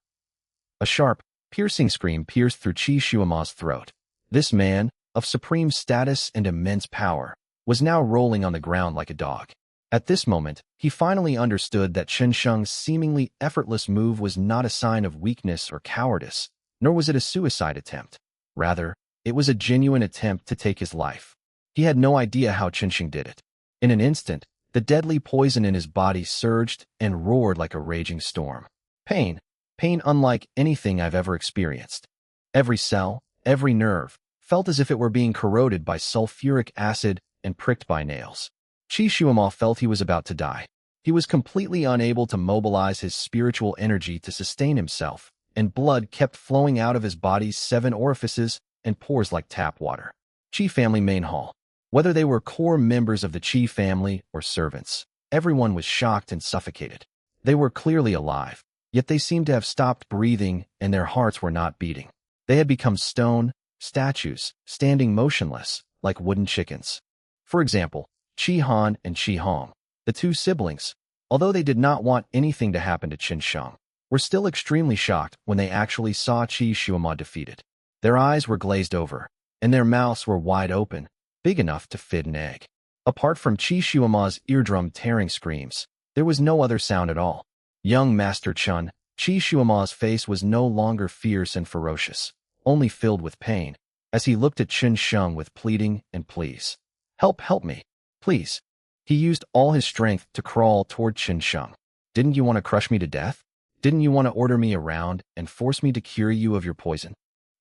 sharp, piercing scream pierced through Qi Shuama's throat. This man, of supreme status and immense power, was now rolling on the ground like a dog. At this moment, he finally understood that Chen Sheng's seemingly effortless move was not a sign of weakness or cowardice, nor was it a suicide attempt. Rather, it was a genuine attempt to take his life. He had no idea how Chen Sheng did it. In an instant, the deadly poison in his body surged and roared like a raging storm. Pain unlike anything I've ever experienced. Every cell, every nerve, felt as if it were being corroded by sulfuric acid and pricked by nails. Qi Shuima felt he was about to die. He was completely unable to mobilize his spiritual energy to sustain himself, and blood kept flowing out of his body's 7 orifices and pores like tap water. Qi family main hall. Whether they were core members of the Qi family or servants, everyone was shocked and suffocated. They were clearly alive, yet they seemed to have stopped breathing and their hearts were not beating. They had become stone, statues, standing motionless, like wooden chickens. For example, Qi Han and Qi Hong, the 2 siblings, although they did not want anything to happen to Chen Sheng, were still extremely shocked when they actually saw Qi Shuima defeated. Their eyes were glazed over, and their mouths were wide open, big enough to fit an egg. Apart from Qi Shuima's eardrum-tearing screams, there was no other sound at all. Young Master Chun, Qi Shuima's face was no longer fierce and ferocious, only filled with pain, as he looked at Chen Sheng with pleading and pleas. Help me, please. He used all his strength to crawl toward Chen Sheng. Didn't you want to crush me to death? Didn't you want to order me around and force me to cure you of your poison?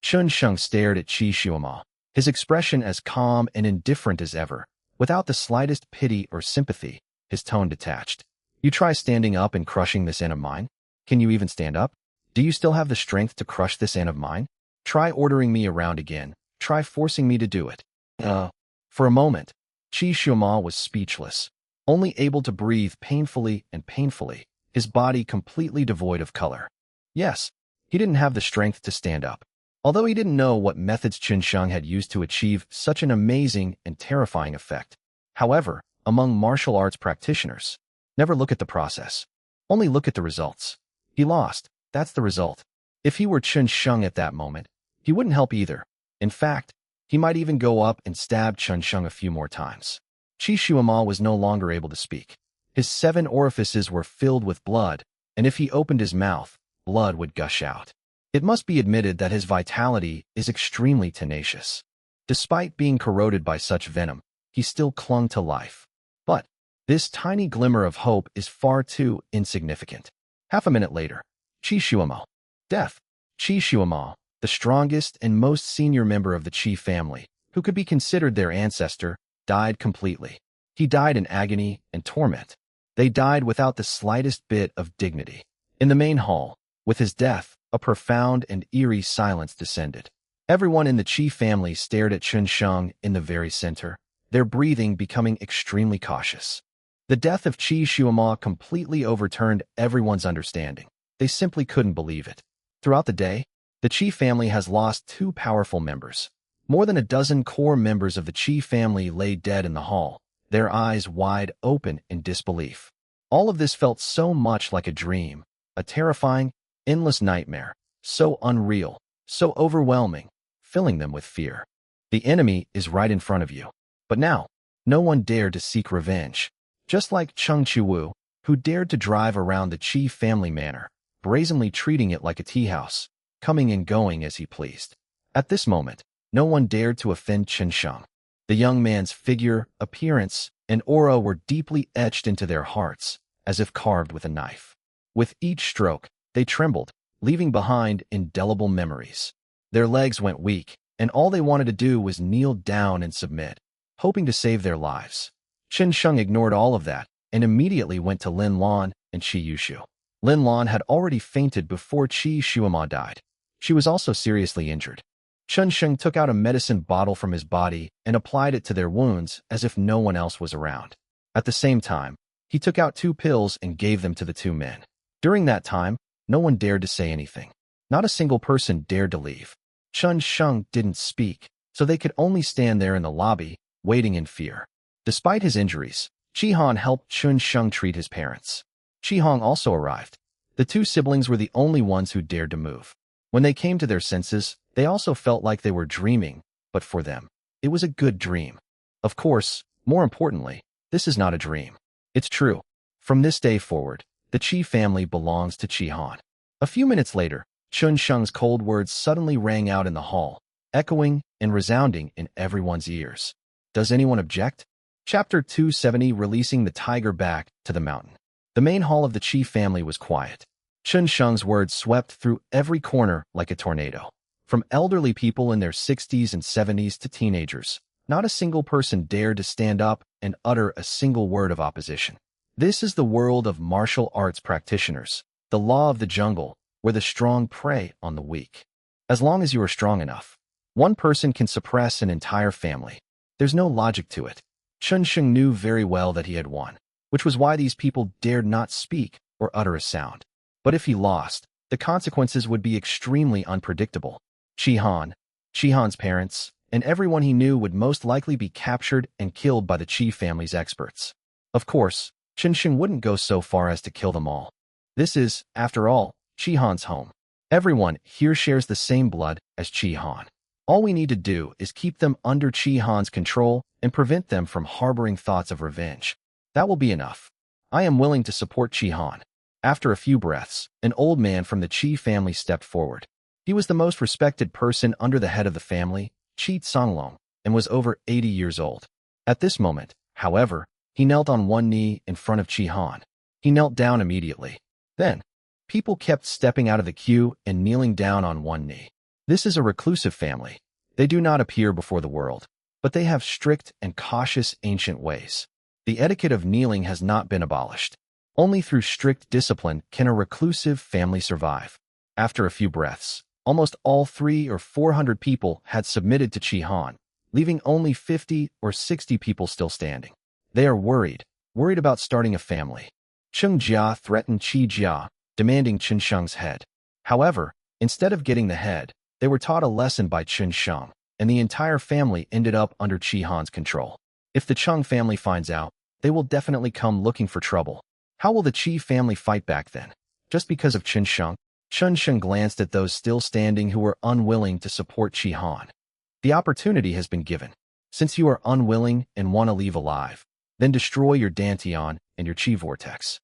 Chen Sheng stared at Qi Shuima, his expression as calm and indifferent as ever, without the slightest pity or sympathy, his tone detached. You try standing up and crushing this ant of mine? Can you even stand up? Do you still have the strength to crush this ant of mine? Try ordering me around again. Try forcing me to do it. For a moment, Qi Shuima was speechless, only able to breathe painfully, his body completely devoid of color. Yes, he didn't have the strength to stand up. Although he didn't know what methods Chen Sheng had used to achieve such an amazing and terrifying effect. However, among martial arts practitioners, never look at the process. Only look at the results. He lost. That's the result. If he were Chen Sheng at that moment, he wouldn't help either. In fact, he might even go up and stab Chen Sheng a few more times. Qi Shuima was no longer able to speak. His 7 orifices were filled with blood, and if he opened his mouth, blood would gush out. It must be admitted that his vitality is extremely tenacious. Despite being corroded by such venom, he still clung to life. But this tiny glimmer of hope is far too insignificant. Half a minute later, Qi Shuima. Death. Qi Shuima, the strongest and most senior member of the Qi family, who could be considered their ancestor, died completely. He died in agony and torment. They died without the slightest bit of dignity. In the main hall, with his death, a profound and eerie silence descended. Everyone in the Qi family stared at Chen Sheng in the very center, their breathing becoming extremely cautious. The death of Qi Shuima completely overturned everyone's understanding. They simply couldn't believe it. Throughout the day, the Qi family has lost 2 powerful members. More than a dozen core members of the Qi family lay dead in the hall, their eyes wide open in disbelief. All of this felt so much like a dream, a terrifying, endless nightmare, so unreal, so overwhelming, filling them with fear. The enemy is right in front of you. But now, no one dared to seek revenge. Just like Cheng Chiwu, who dared to drive around the Qi family manor, brazenly treating it like a tea house, coming and going as he pleased. At this moment, no one dared to offend Chen Sheng. The young man's figure, appearance, and aura were deeply etched into their hearts, as if carved with a knife. With each stroke, they trembled, leaving behind indelible memories. Their legs went weak, and all they wanted to do was kneel down and submit, hoping to save their lives. Chen Sheng ignored all of that and immediately went to Lin Lan and Qi Yushu. Lin Lan had already fainted before Qi Shuima died. She was also seriously injured. Chen Sheng took out a medicine bottle from his body and applied it to their wounds as if no one else was around. At the same time, he took out 2 pills and gave them to the 2 men. During that time, no one dared to say anything. Not a single person dared to leave. Chen Sheng didn't speak, so they could only stand there in the lobby, waiting in fear. Despite his injuries, Qi Han helped Chen Sheng treat his parents. Qi Hong also arrived. The 2 siblings were the only ones who dared to move. When they came to their senses, they also felt like they were dreaming, but for them, it was a good dream. Of course, more importantly, this is not a dream. It's true. From this day forward, the Qi family belongs to Qi Han. A few minutes later, Chun Sheng's cold words suddenly rang out in the hall, echoing and resounding in everyone's ears. Does anyone object? Chapter 270, Releasing the Tiger Back to the Mountain. The main hall of the Qi family was quiet. Chun Sheng's words swept through every corner like a tornado. From elderly people in their 60s and 70s to teenagers, not a single person dared to stand up and utter a single word of opposition. This is the world of martial arts practitioners, the law of the jungle, where the strong prey on the weak. As long as you are strong enough, one person can suppress an entire family. There's no logic to it. Chun Sheng knew very well that he had won, which was why these people dared not speak or utter a sound. But if he lost, the consequences would be extremely unpredictable. Qi Han's parents, and everyone he knew would most likely be captured and killed by the Qi family's experts. Of course, Chun Sheng wouldn't go so far as to kill them all. This is, after all, Qi Han's home. Everyone here shares the same blood as Qi Han. All we need to do is keep them under Qi Han's control and prevent them from harboring thoughts of revenge. That will be enough. I am willing to support Qi Han. After a few breaths, an old man from the Qi family stepped forward. He was the most respected person under the head of the family, Qi Songlong, and was over 80 years old. At this moment, however, he knelt on one knee in front of Qi Han. He knelt down immediately. Then, people kept stepping out of the queue and kneeling down on one knee. This is a reclusive family. They do not appear before the world, but they have strict and cautious ancient ways. The etiquette of kneeling has not been abolished. Only through strict discipline can a reclusive family survive. After a few breaths, almost all 300 or 400 people had submitted to Qi Han, leaving only 50 or 60 people still standing. They are worried about starting a family. Cheng Jia threatened Qi Jia, demanding Chun Sheng's head. However, instead of getting the head, they were taught a lesson by Chun Sheng, and the entire family ended up under Qi Han's control. If the Cheng family finds out, they will definitely come looking for trouble. How will the Qi family fight back then? Just because of Chun Sheng? Chun Sheng glanced at those still standing who were unwilling to support Qi Han. The opportunity has been given. Since you are unwilling and want to leave alive, then destroy your Dantian and your Qi vortex.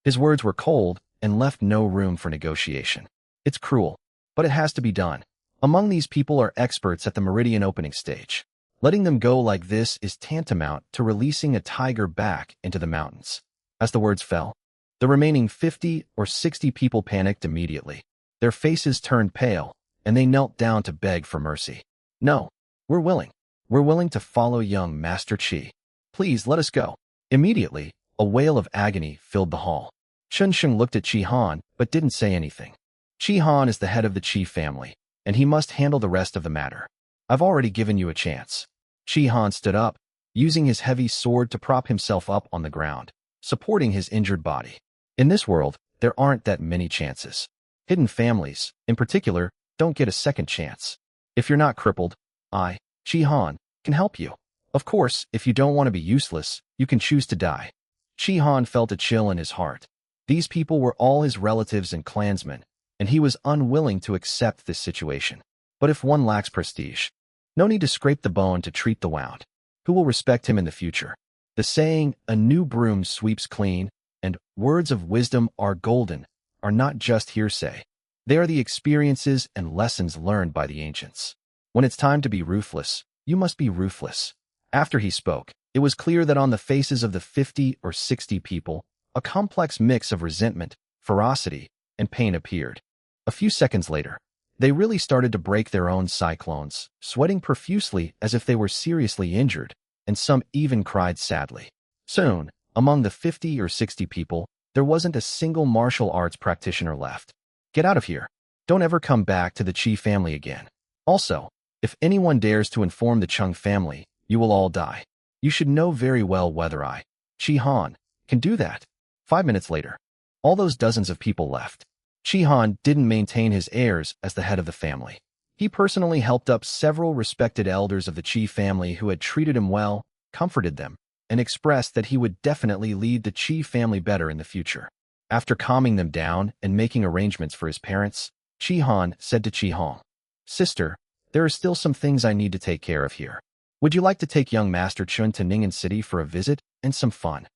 His words were cold and left no room for negotiation. It's cruel, but it has to be done. Among these people are experts at the meridian opening stage. Letting them go like this is tantamount to releasing a tiger back into the mountains. As the words fell, the remaining 50 or 60 people panicked immediately. Their faces turned pale, and they knelt down to beg for mercy. No, we're willing. We're willing to follow young Master Qi. Please let us go. Immediately, a wail of agony filled the hall. Chun Sheng looked at Qi Han, but didn't say anything. Qi Han is the head of the Qi family, and he must handle the rest of the matter. I've already given you a chance. Qi Han stood up, using his heavy sword to prop himself up on the ground, supporting his injured body. In this world, there aren't that many chances. Hidden families, in particular, don't get a second chance. If you're not crippled, I, Qi Han, can help you. Of course, if you don't want to be useless, you can choose to die. Qi Han felt a chill in his heart. These people were all his relatives and clansmen, and he was unwilling to accept this situation. But if one lacks prestige, no need to scrape the bone to treat the wound. Who will respect him in the future? The saying, a new broom sweeps clean, and words of wisdom are golden, are not just hearsay. They are the experiences and lessons learned by the ancients. When it's time to be ruthless, you must be ruthless. After he spoke, it was clear that on the faces of the 50 or 60 people, a complex mix of resentment, ferocity, and pain appeared. A few seconds later, they really started to break their own cyclones, sweating profusely as if they were seriously injured, and some even cried sadly. Soon, among the 50 or 60 people, there wasn't a single martial arts practitioner left. Get out of here. Don't ever come back to the Qi family again. Also, if anyone dares to inform the Cheng family, you will all die. You should know very well whether I, Qi Han, can do that. 5 minutes later, all those dozens of people left. Qi Han didn't maintain his heirs as the head of the family. He personally helped up several respected elders of the Qi family who had treated him well, comforted them, and expressed that he would definitely lead the Qi family better in the future. After calming them down and making arrangements for his parents, Qi Han said to Qi Hong, "Sister, there are still some things I need to take care of here. Would you like to take young Master Chun to Ning'an City for a visit and some fun?"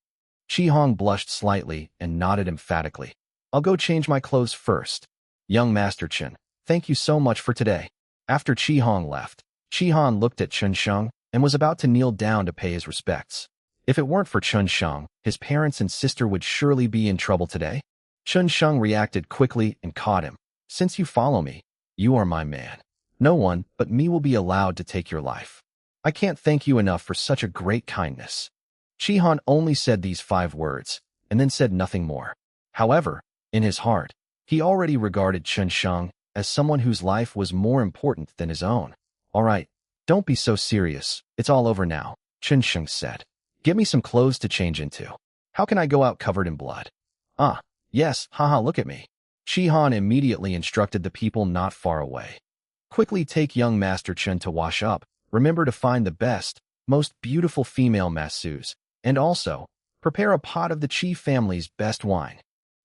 Chi Hong blushed slightly and nodded emphatically. I'll go change my clothes first. Young Master Chen, thank you so much for today. After Chi Hong left, Chi Han looked at Chen Sheng and was about to kneel down to pay his respects. If it weren't for Chen Sheng, his parents and sister would surely be in trouble today. Chen Sheng reacted quickly and caught him. Since you follow me, you are my man. No one but me will be allowed to take your life. I can't thank you enough for such a great kindness. Chi Han only said these 5 words, and then said nothing more. However, in his heart, he already regarded Chen Sheng as someone whose life was more important than his own. All right, don't be so serious. It's all over now, Chen Sheng said. Get me some clothes to change into. How can I go out covered in blood? Ah, yes, haha, look at me. Chi Han immediately instructed the people not far away. Quickly take young Master Chen to wash up. Remember to find the best, most beautiful female masseuses, and also, prepare a pot of the Chi family's best wine.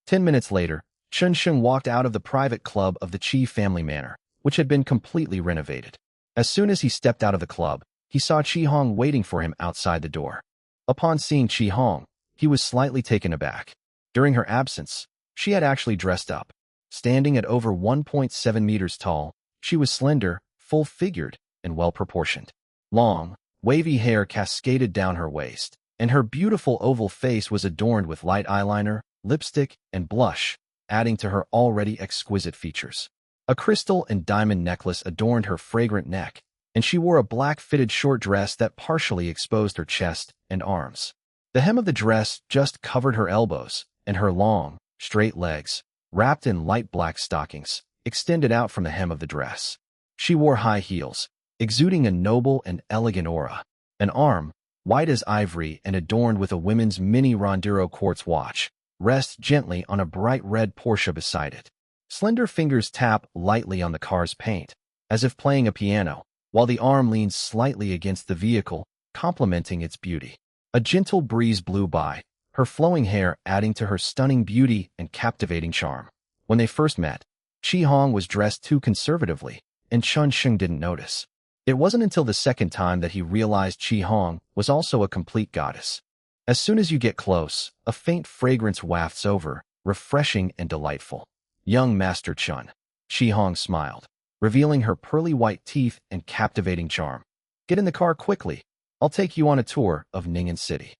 10 minutes later, Chen Sheng walked out of the private club of the Chi family manor, which had been completely renovated. As soon as he stepped out of the club, he saw Chi Hong waiting for him outside the door. Upon seeing Chi Hong, he was slightly taken aback. During her absence, she had actually dressed up. Standing at over 1.7 meters tall, she was slender, full-figured, and well-proportioned. Long, wavy hair cascaded down her waist, and her beautiful oval face was adorned with light eyeliner, lipstick, and blush, adding to her already exquisite features. A crystal and diamond necklace adorned her fragrant neck, and she wore a black fitted short dress that partially exposed her chest and arms. The hem of the dress just covered her elbows, and her long, straight legs, wrapped in light black stockings, extended out from the hem of the dress. She wore high heels, exuding a noble and elegant aura. An arm, white as ivory and adorned with a women's mini Rondero quartz watch, rests gently on a bright red Porsche beside it. Slender fingers tap lightly on the car's paint, as if playing a piano, while the arm leans slightly against the vehicle, complementing its beauty. A gentle breeze blew by, her flowing hair adding to her stunning beauty and captivating charm. When they first met, Chi Hong was dressed too conservatively, and Chen Sheng didn't notice. It wasn't until the second time that he realized Chi Hong was also a complete goddess. As soon as you get close, a faint fragrance wafts over, refreshing and delightful. Young Master Chen. Chi Hong smiled, revealing her pearly white teeth and captivating charm. Get in the car quickly. I'll take you on a tour of Ning'an City.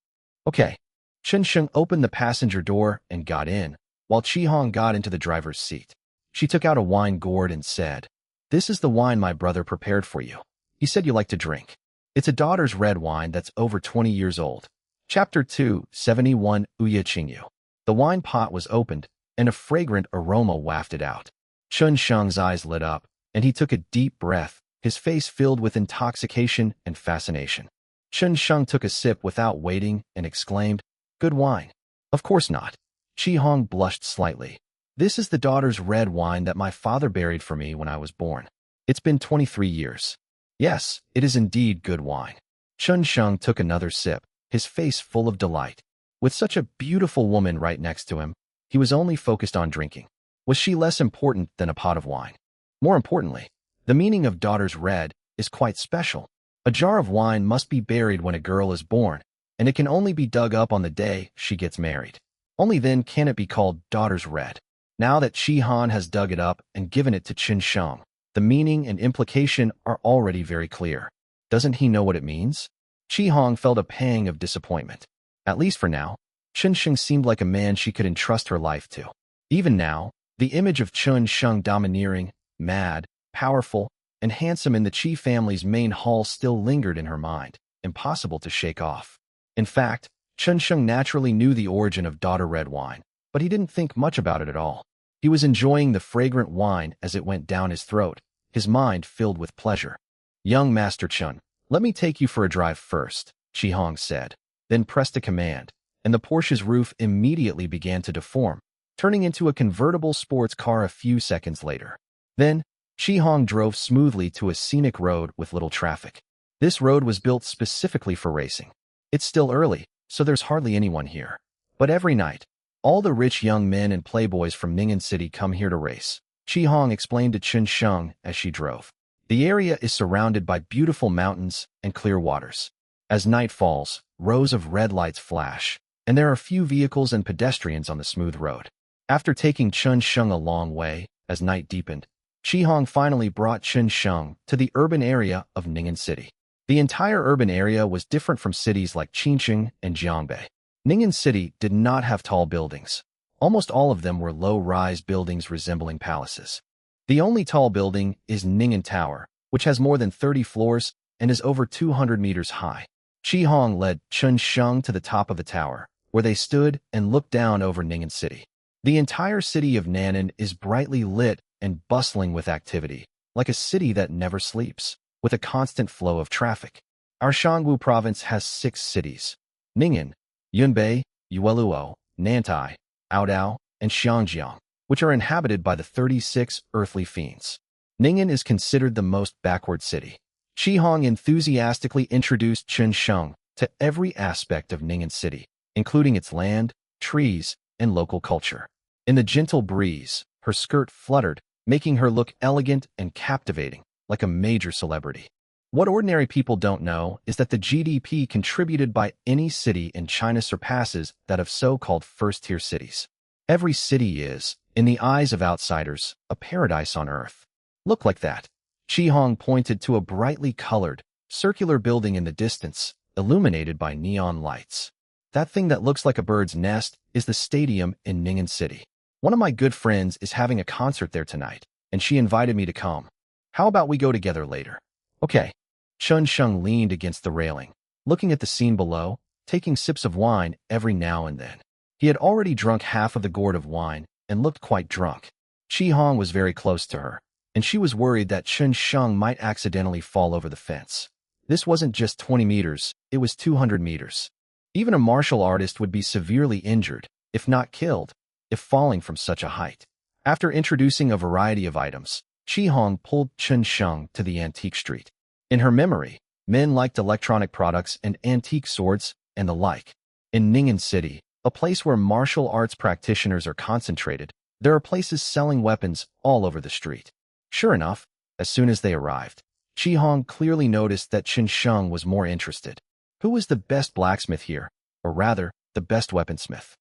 Okay. Chen Sheng opened the passenger door and got in, while Chi Hong got into the driver's seat. She took out a wine gourd and said, "This is the wine my brother prepared for you. He said you like to drink. It's a daughter's red wine that's over 20 years old." Chapter 271 Uya Qingyu. The wine pot was opened, and a fragrant aroma wafted out. Chen Sheng's eyes lit up, and he took a deep breath, his face filled with intoxication and fascination. Chen Sheng took a sip without waiting and exclaimed, "Good wine." "Of course not." Chi Hong blushed slightly. "This is the daughter's red wine that my father buried for me when I was born. It's been 23 years. Yes, it is indeed good wine." Chen Sheng took another sip, his face full of delight. With such a beautiful woman right next to him, he was only focused on drinking. Was she less important than a pot of wine? More importantly, the meaning of daughter's red is quite special. A jar of wine must be buried when a girl is born, and it can only be dug up on the day she gets married. Only then can it be called daughter's red. Now that Chi Han has dug it up and given it to Chen Sheng, the meaning and implication are already very clear. Doesn't he know what it means? Chi Hong felt a pang of disappointment. At least for now, Chen Sheng seemed like a man she could entrust her life to. Even now, the image of Chen Sheng domineering, mad, powerful, and handsome in the Chi family's main hall still lingered in her mind, impossible to shake off. In fact, Chen Sheng naturally knew the origin of daughter red wine, but he didn't think much about it at all. He was enjoying the fragrant wine as it went down his throat, his mind filled with pleasure. "Young Master Chen, let me take you for a drive first," Chi Hong said, then pressed a command, and the Porsche's roof immediately began to deform, turning into a convertible sports car a few seconds later. Then, Chi Hong drove smoothly to a scenic road with little traffic. This road was built specifically for racing. It's still early, so there's hardly anyone here. But every night, all the rich young men and playboys from Ning'an City come here to race, Chi Hong explained to Chen Sheng as she drove. The area is surrounded by beautiful mountains and clear waters. As night falls, rows of red lights flash, and there are few vehicles and pedestrians on the smooth road. After taking Chun Sheng a long way, as night deepened, Chi Hong finally brought Chun Sheng to the urban area of Ning'an City. The entire urban area was different from cities like Qingcheng and Jiangbei. Ning'an City did not have tall buildings. Almost all of them were low-rise buildings resembling palaces. The only tall building is Ning'an Tower, which has more than 30 floors and is over 200 meters high. Chi Hong led Chun Sheng to the top of the tower, where they stood and looked down over Ning'an City. The entire city of Nan'an is brightly lit and bustling with activity, like a city that never sleeps, with a constant flow of traffic. Our Shangwu province has 6 cities: Ning'an, Yunbei, Yueluo, Nantai, Aodao, and Xiangjiang, which are inhabited by the 36 earthly fiends. Ning'an is considered the most backward city. Chi Hong enthusiastically introduced Chun Sheng to every aspect of Ning'an City, including its land, trees, and local culture. In the gentle breeze, her skirt fluttered, making her look elegant and captivating, like a major celebrity. What ordinary people don't know is that the GDP contributed by any city in China surpasses that of so-called first-tier cities. Every city is, in the eyes of outsiders, a paradise on earth. Look like that. Chi Hong pointed to a brightly colored, circular building in the distance, illuminated by neon lights. That thing that looks like a bird's nest is the stadium in Ning'an City. One of my good friends is having a concert there tonight, and she invited me to come. How about we go together later? Okay. Chun Sheng leaned against the railing, looking at the scene below, taking sips of wine every now and then. He had already drunk half of the gourd of wine and looked quite drunk. Chi Hong was very close to her, and she was worried that Chun Sheng might accidentally fall over the fence. This wasn't just 20 meters, it was 200 meters. Even a martial artist would be severely injured, if not killed, if falling from such a height. After introducing a variety of items, Chi Hong pulled Chun Sheng to the antique street. In her memory, men liked electronic products and antique swords and the like. In Ning'an City, a place where martial arts practitioners are concentrated, there are places selling weapons all over the street. Sure enough, as soon as they arrived, Chi Hong clearly noticed that Chun Sheng was more interested. Who was the best blacksmith here, or rather, the best weaponsmith?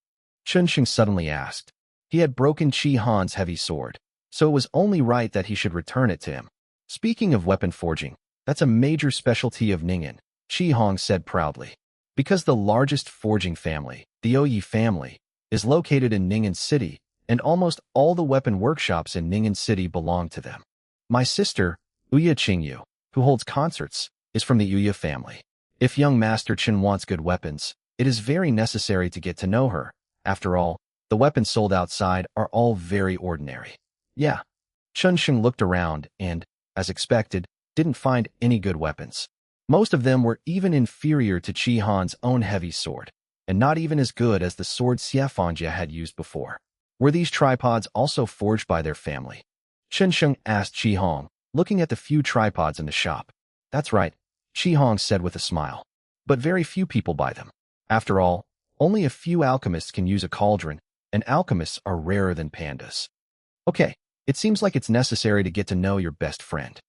Chun Sheng suddenly asked. He had broken Chi Hong's heavy sword, so it was only right that he should return it to him. Speaking of weapon forging, that's a major specialty of Ning'an, Chi Hong said proudly. Because the largest forging family, the Oyi family, is located in Ning'an City, and almost all the weapon workshops in Ning'an City belong to them. My sister, Ouya Qingyu, who holds concerts, is from the Ouya family. If young Master Chen wants good weapons, it is very necessary to get to know her. After all, the weapons sold outside are all very ordinary. Yeah. Chun Sheng looked around and, as expected, didn't find any good weapons. Most of them were even inferior to Chi Hong's own heavy sword, and not even as good as the sword Xie Fangjie had used before. Were these tripods also forged by their family? Chun Sheng asked Chi Hong, looking at the few tripods in the shop. That's right, Chi Hong said with a smile. But very few people buy them. After all, only a few alchemists can use a cauldron, and alchemists are rarer than pandas. Okay, it seems like it's necessary to get to know your best friend.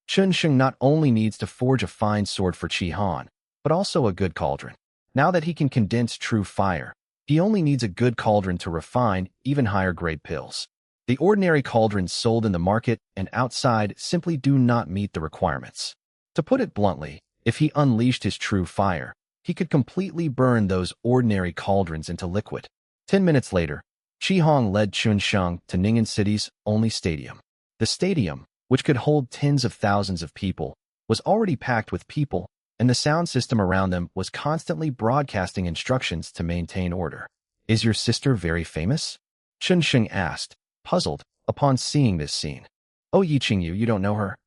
Chun Sheng not only needs to forge a fine sword for Chi Hong, but also a good cauldron. Now that he can condense true fire, he only needs a good cauldron to refine even higher-grade pills. The ordinary cauldrons sold in the market and outside simply do not meet the requirements. To put it bluntly, if he unleashed his true fire, he could completely burn those ordinary cauldrons into liquid. 10 minutes later, Chi Hong led Chun Sheng to Ning'an City's only stadium. The stadium, which could hold tens of thousands of people, was already packed with people, and the sound system around them was constantly broadcasting instructions to maintain order. Is your sister very famous? Chun Sheng asked, puzzled, upon seeing this scene. Oh, Yi Qingyu, you don't know her?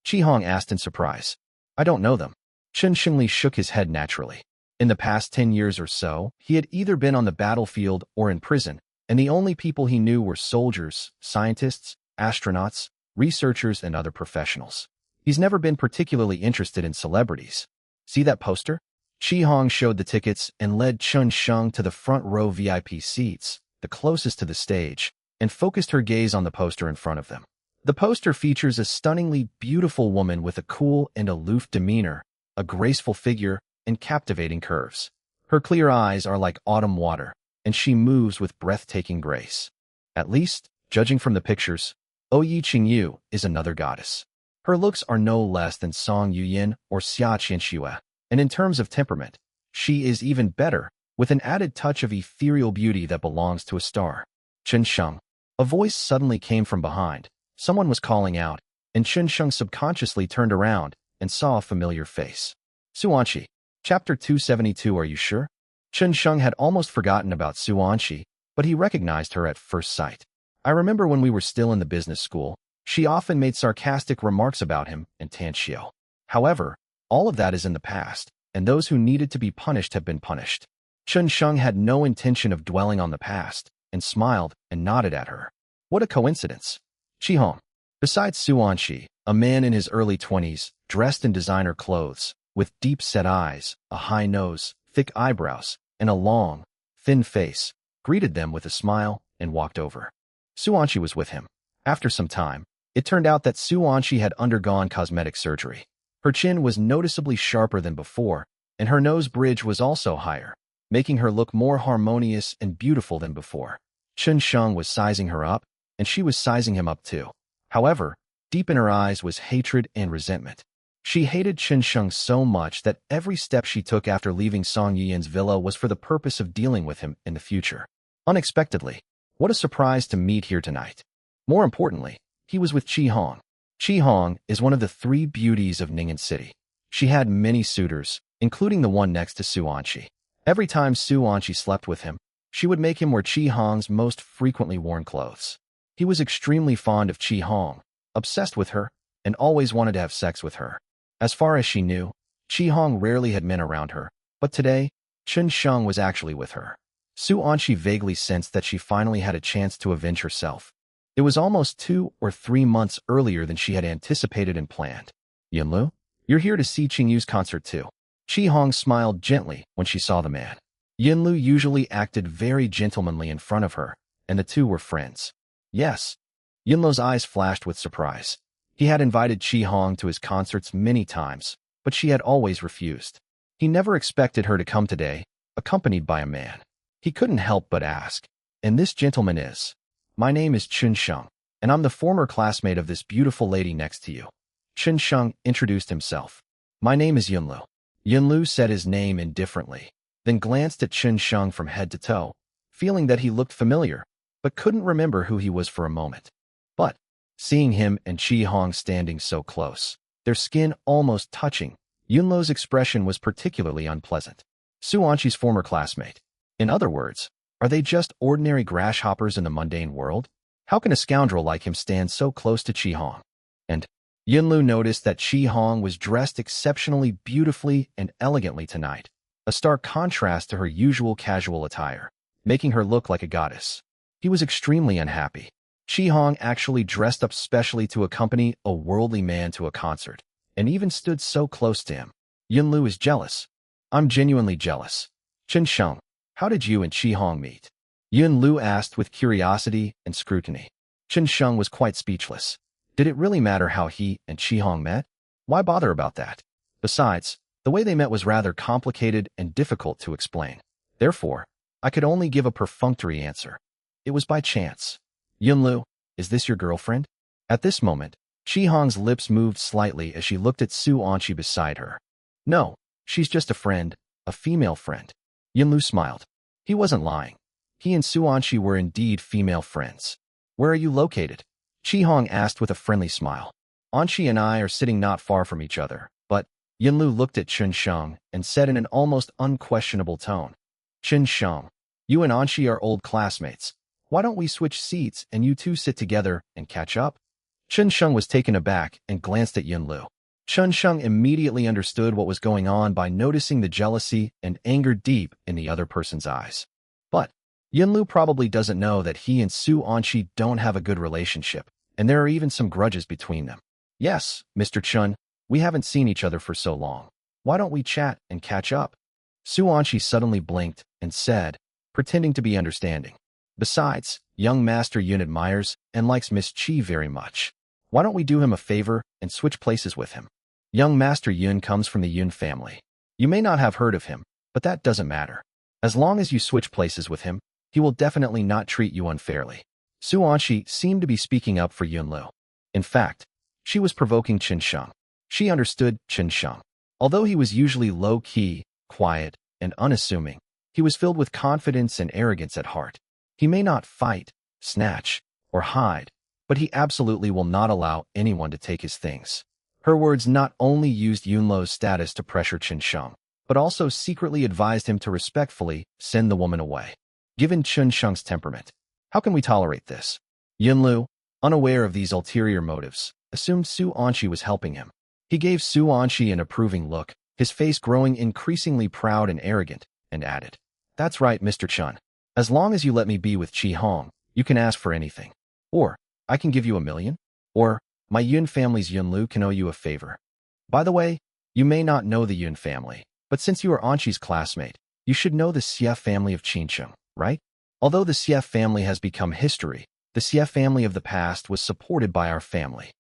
Chi Hong asked in surprise. I don't know them. Chun Shengli shook his head naturally. In the past 10 years or so, he had either been on the battlefield or in prison, and the only people he knew were soldiers, scientists, astronauts, researchers, and other professionals. He's never been particularly interested in celebrities. See that poster? Chi Hong showed the tickets and led Chun Sheng to the front row VIP seats, the closest to the stage, and focused her gaze on the poster in front of them. The poster features a stunningly beautiful woman with a cool and aloof demeanor, a graceful figure, and captivating curves. Her clear eyes are like autumn water, and she moves with breathtaking grace. At least, judging from the pictures, Oyi Qingyu is another goddess. Her looks are no less than Song Yuyin or Xia Qianxue, and in terms of temperament, she is even better, with an added touch of ethereal beauty that belongs to a star. Chen Sheng. A voice suddenly came from behind. Someone was calling out, and Chen Sheng subconsciously turned around and saw a familiar face. Suanqi. Chapter 272. Are you sure? Chen Sheng had almost forgotten about Suanqi, but he recognized her at first sight. I remember when we were still in the business school, she often made sarcastic remarks about him and Tanxiu. However, all of that is in the past, and those who needed to be punished have been punished. Chen Sheng had no intention of dwelling on the past, and smiled and nodded at her. What a coincidence. Qihong. Besides Suanqi, a man in his early 20s, dressed in designer clothes, with deep-set eyes, a high nose, thick eyebrows, and a long, thin face, greeted them with a smile and walked over. Suanqi was with him. After some time, it turned out that Suanqi had undergone cosmetic surgery. Her chin was noticeably sharper than before, and her nose bridge was also higher, making her look more harmonious and beautiful than before. Chen Sheng was sizing her up, and she was sizing him up too. However, deep in her eyes was hatred and resentment. She hated Chen Sheng so much that every step she took after leaving Song Yiyin's villa was for the purpose of dealing with him in the future. Unexpectedly, what a surprise to meet here tonight. More importantly, he was with Qihong. Qihong is one of the 3 beauties of Ning'an City. She had many suitors, including the one next to Suanqi. Every time Suanqi slept with him, she would make him wear Qihong's most frequently worn clothes. He was extremely fond of Qihong, obsessed with her, and always wanted to have sex with her. As far as she knew, Qihong rarely had men around her, but today, Chen Sheng was actually with her. Suanqi vaguely sensed that she finally had a chance to avenge herself. It was almost 2 or 3 months earlier than she had anticipated and planned. Yunlu, you're here to see Qingyu's concert too. Qihong smiled gently when she saw the man. Yunlu usually acted very gentlemanly in front of her, and the two were friends. Yes. Yunlu's eyes flashed with surprise. He had invited Qihong to his concerts many times, but she had always refused. He never expected her to come today, accompanied by a man. He couldn't help but ask, and this gentleman is? My name is Chen Sheng, and I'm the former classmate of this beautiful lady next to you. Chen Sheng introduced himself. My name is Yunlu. Yunlu said his name indifferently, then glanced at Chen Sheng from head to toe, feeling that he looked familiar, but couldn't remember who he was for a moment. But, seeing him and Qihong standing so close, their skin almost touching, Yunlu's expression was particularly unpleasant. Suanqi's former classmate. In other words, are they just ordinary grasshoppers in the mundane world? How can a scoundrel like him stand so close to Qihong? And Yunlu noticed that Qihong was dressed exceptionally beautifully and elegantly tonight, a stark contrast to her usual casual attire, making her look like a goddess. He was extremely unhappy. Qihong actually dressed up specially to accompany a worldly man to a concert, and even stood so close to him. Yunlu is jealous. I'm genuinely jealous. Chen Sheng, how did you and Qihong meet? Yunlu asked with curiosity and scrutiny. Chen Sheng was quite speechless. Did it really matter how he and Qihong met? Why bother about that? Besides, the way they met was rather complicated and difficult to explain. Therefore, I could only give a perfunctory answer. It was by chance. Yunlu, is this your girlfriend? At this moment, Qihong's lips moved slightly as she looked at Suanqi beside her. No, she's just a friend, a female friend. Yunlu smiled. He wasn't lying. He and Suanqi were indeed female friends. Where are you located? Qihong asked with a friendly smile. Anqi and I are sitting not far from each other, but Yunlu looked at Chen Sheng and said in an almost unquestionable tone, Chen Sheng, you and Anqi are old classmates. Why don't we switch seats and you two sit together and catch up? Chen Sheng was taken aback and glanced at Yunlu. Chen Sheng immediately understood what was going on by noticing the jealousy and anger deep in the other person's eyes. But Yunlu probably doesn't know that he and Suanqi don't have a good relationship, and there are even some grudges between them. Yes, Mr. Chen, we haven't seen each other for so long. Why don't we chat and catch up? Suanqi suddenly blinked and said, pretending to be understanding. Besides, young Master Yun admires and likes Miss Qi very much. Why don't we do him a favor and switch places with him? Young Master Yun comes from the Yun family. You may not have heard of him, but that doesn't matter. As long as you switch places with him, he will definitely not treat you unfairly. Su Anqi seemed to be speaking up for Yunlu. In fact, she was provoking Qin Sheng. She understood Qin Sheng. Although he was usually low-key, quiet, and unassuming, he was filled with confidence and arrogance at heart. He may not fight, snatch, or hide, but he absolutely will not allow anyone to take his things. Her words not only used Yunlu's status to pressure Qin Sheng, but also secretly advised him to respectfully send the woman away. Given Qin Sheng's temperament, how can we tolerate this? Yunlu, unaware of these ulterior motives, assumed Su Anqi was helping him. He gave Su Anqi an approving look, his face growing increasingly proud and arrogant, and added, "That's right, Mr. Chun. As long as you let me be with Qi Hong, you can ask for anything. Or, I can give you 1,000,000. Or, my Yun family's Yunlu can owe you a favor. By the way, you may not know the Yun family, but since you are Anqi's classmate, you should know the Xie family of Qinsheng, right? Although the Xie family has become history, the Xie family of the past was supported by our family."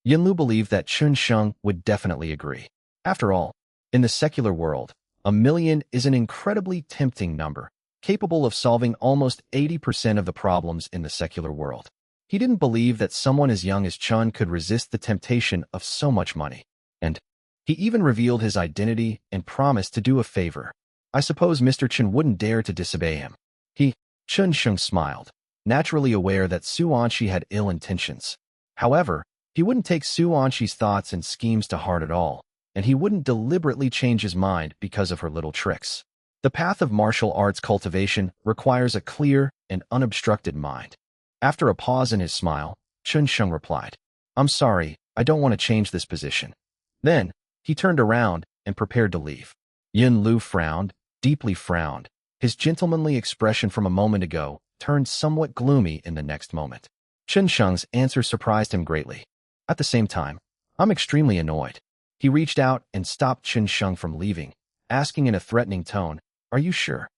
Yunlu believed that Qin Sheng would definitely agree. After all, in the secular world, 1,000,000 is an incredibly tempting number, capable of solving almost 80% of the problems in the secular world. He didn't believe that someone as young as Chun could resist the temptation of so much money. And he even revealed his identity and promised to do a favor. I suppose Mr. Chen wouldn't dare to disobey him. Qin Sheng smiled, naturally aware that Su Anqi had ill intentions. However, he wouldn't take Su Anqi's thoughts and schemes to heart at all, and he wouldn't deliberately change his mind because of her little tricks. The path of martial arts cultivation requires a clear and unobstructed mind. After a pause in his smile, Qin Sheng replied, "I'm sorry, I don't want to change this position." Then, he turned around and prepared to leave. Yin Lu frowned, deeply frowned. His gentlemanly expression from a moment ago turned somewhat gloomy in the next moment. Qin Sheng's answer surprised him greatly. At the same time, I'm extremely annoyed. He reached out and stopped Qin Sheng from leaving, asking in a threatening tone, "Are you sure?"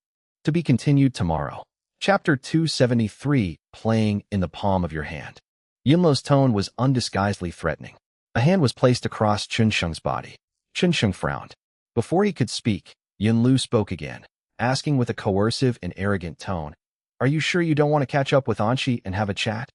To be continued tomorrow. Chapter 273, Playing in the Palm of Your Hand. Yunlu's tone was undisguisedly threatening. A hand was placed across Qin Sheng's body. Qin Sheng frowned. Before he could speak, Yunlu spoke again, asking with a coercive and arrogant tone, "Are you sure you don't want to catch up with Anqi and have a chat?"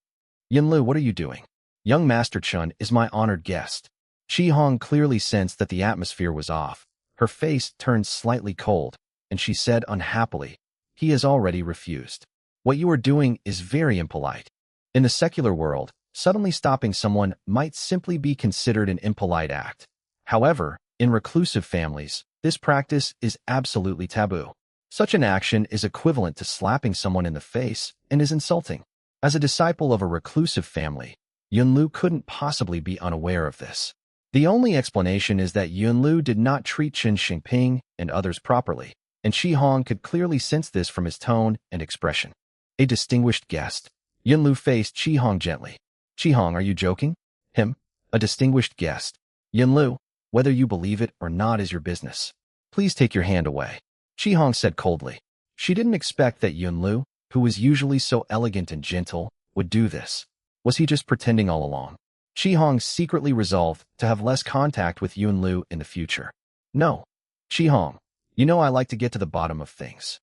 "Yunlu, what are you doing? Young Master Chun is my honored guest." Qi Hong clearly sensed that the atmosphere was off. Her face turned slightly cold, and she said unhappily, "He has already refused. What you are doing is very impolite." In the secular world, suddenly stopping someone might simply be considered an impolite act. However, in reclusive families, this practice is absolutely taboo. Such an action is equivalent to slapping someone in the face and is insulting. As a disciple of a reclusive family, Yunlu couldn't possibly be unaware of this. The only explanation is that Yunlu did not treat Qin Xingping and others properly, and Qi Hong could clearly sense this from his tone and expression. A distinguished guest. Yunlu faced Qi Hong gently. "Qi Hong, are you joking?" "Him? A distinguished guest. Yunlu, whether you believe it or not is your business. Please take your hand away." Qi Hong said coldly. She didn't expect that Yunlu, who was usually so elegant and gentle, would do this. Was he just pretending all along? Qi Hong secretly resolved to have less contact with Yunlu in the future. "No. Qi Hong, you know I like to get to the bottom of things."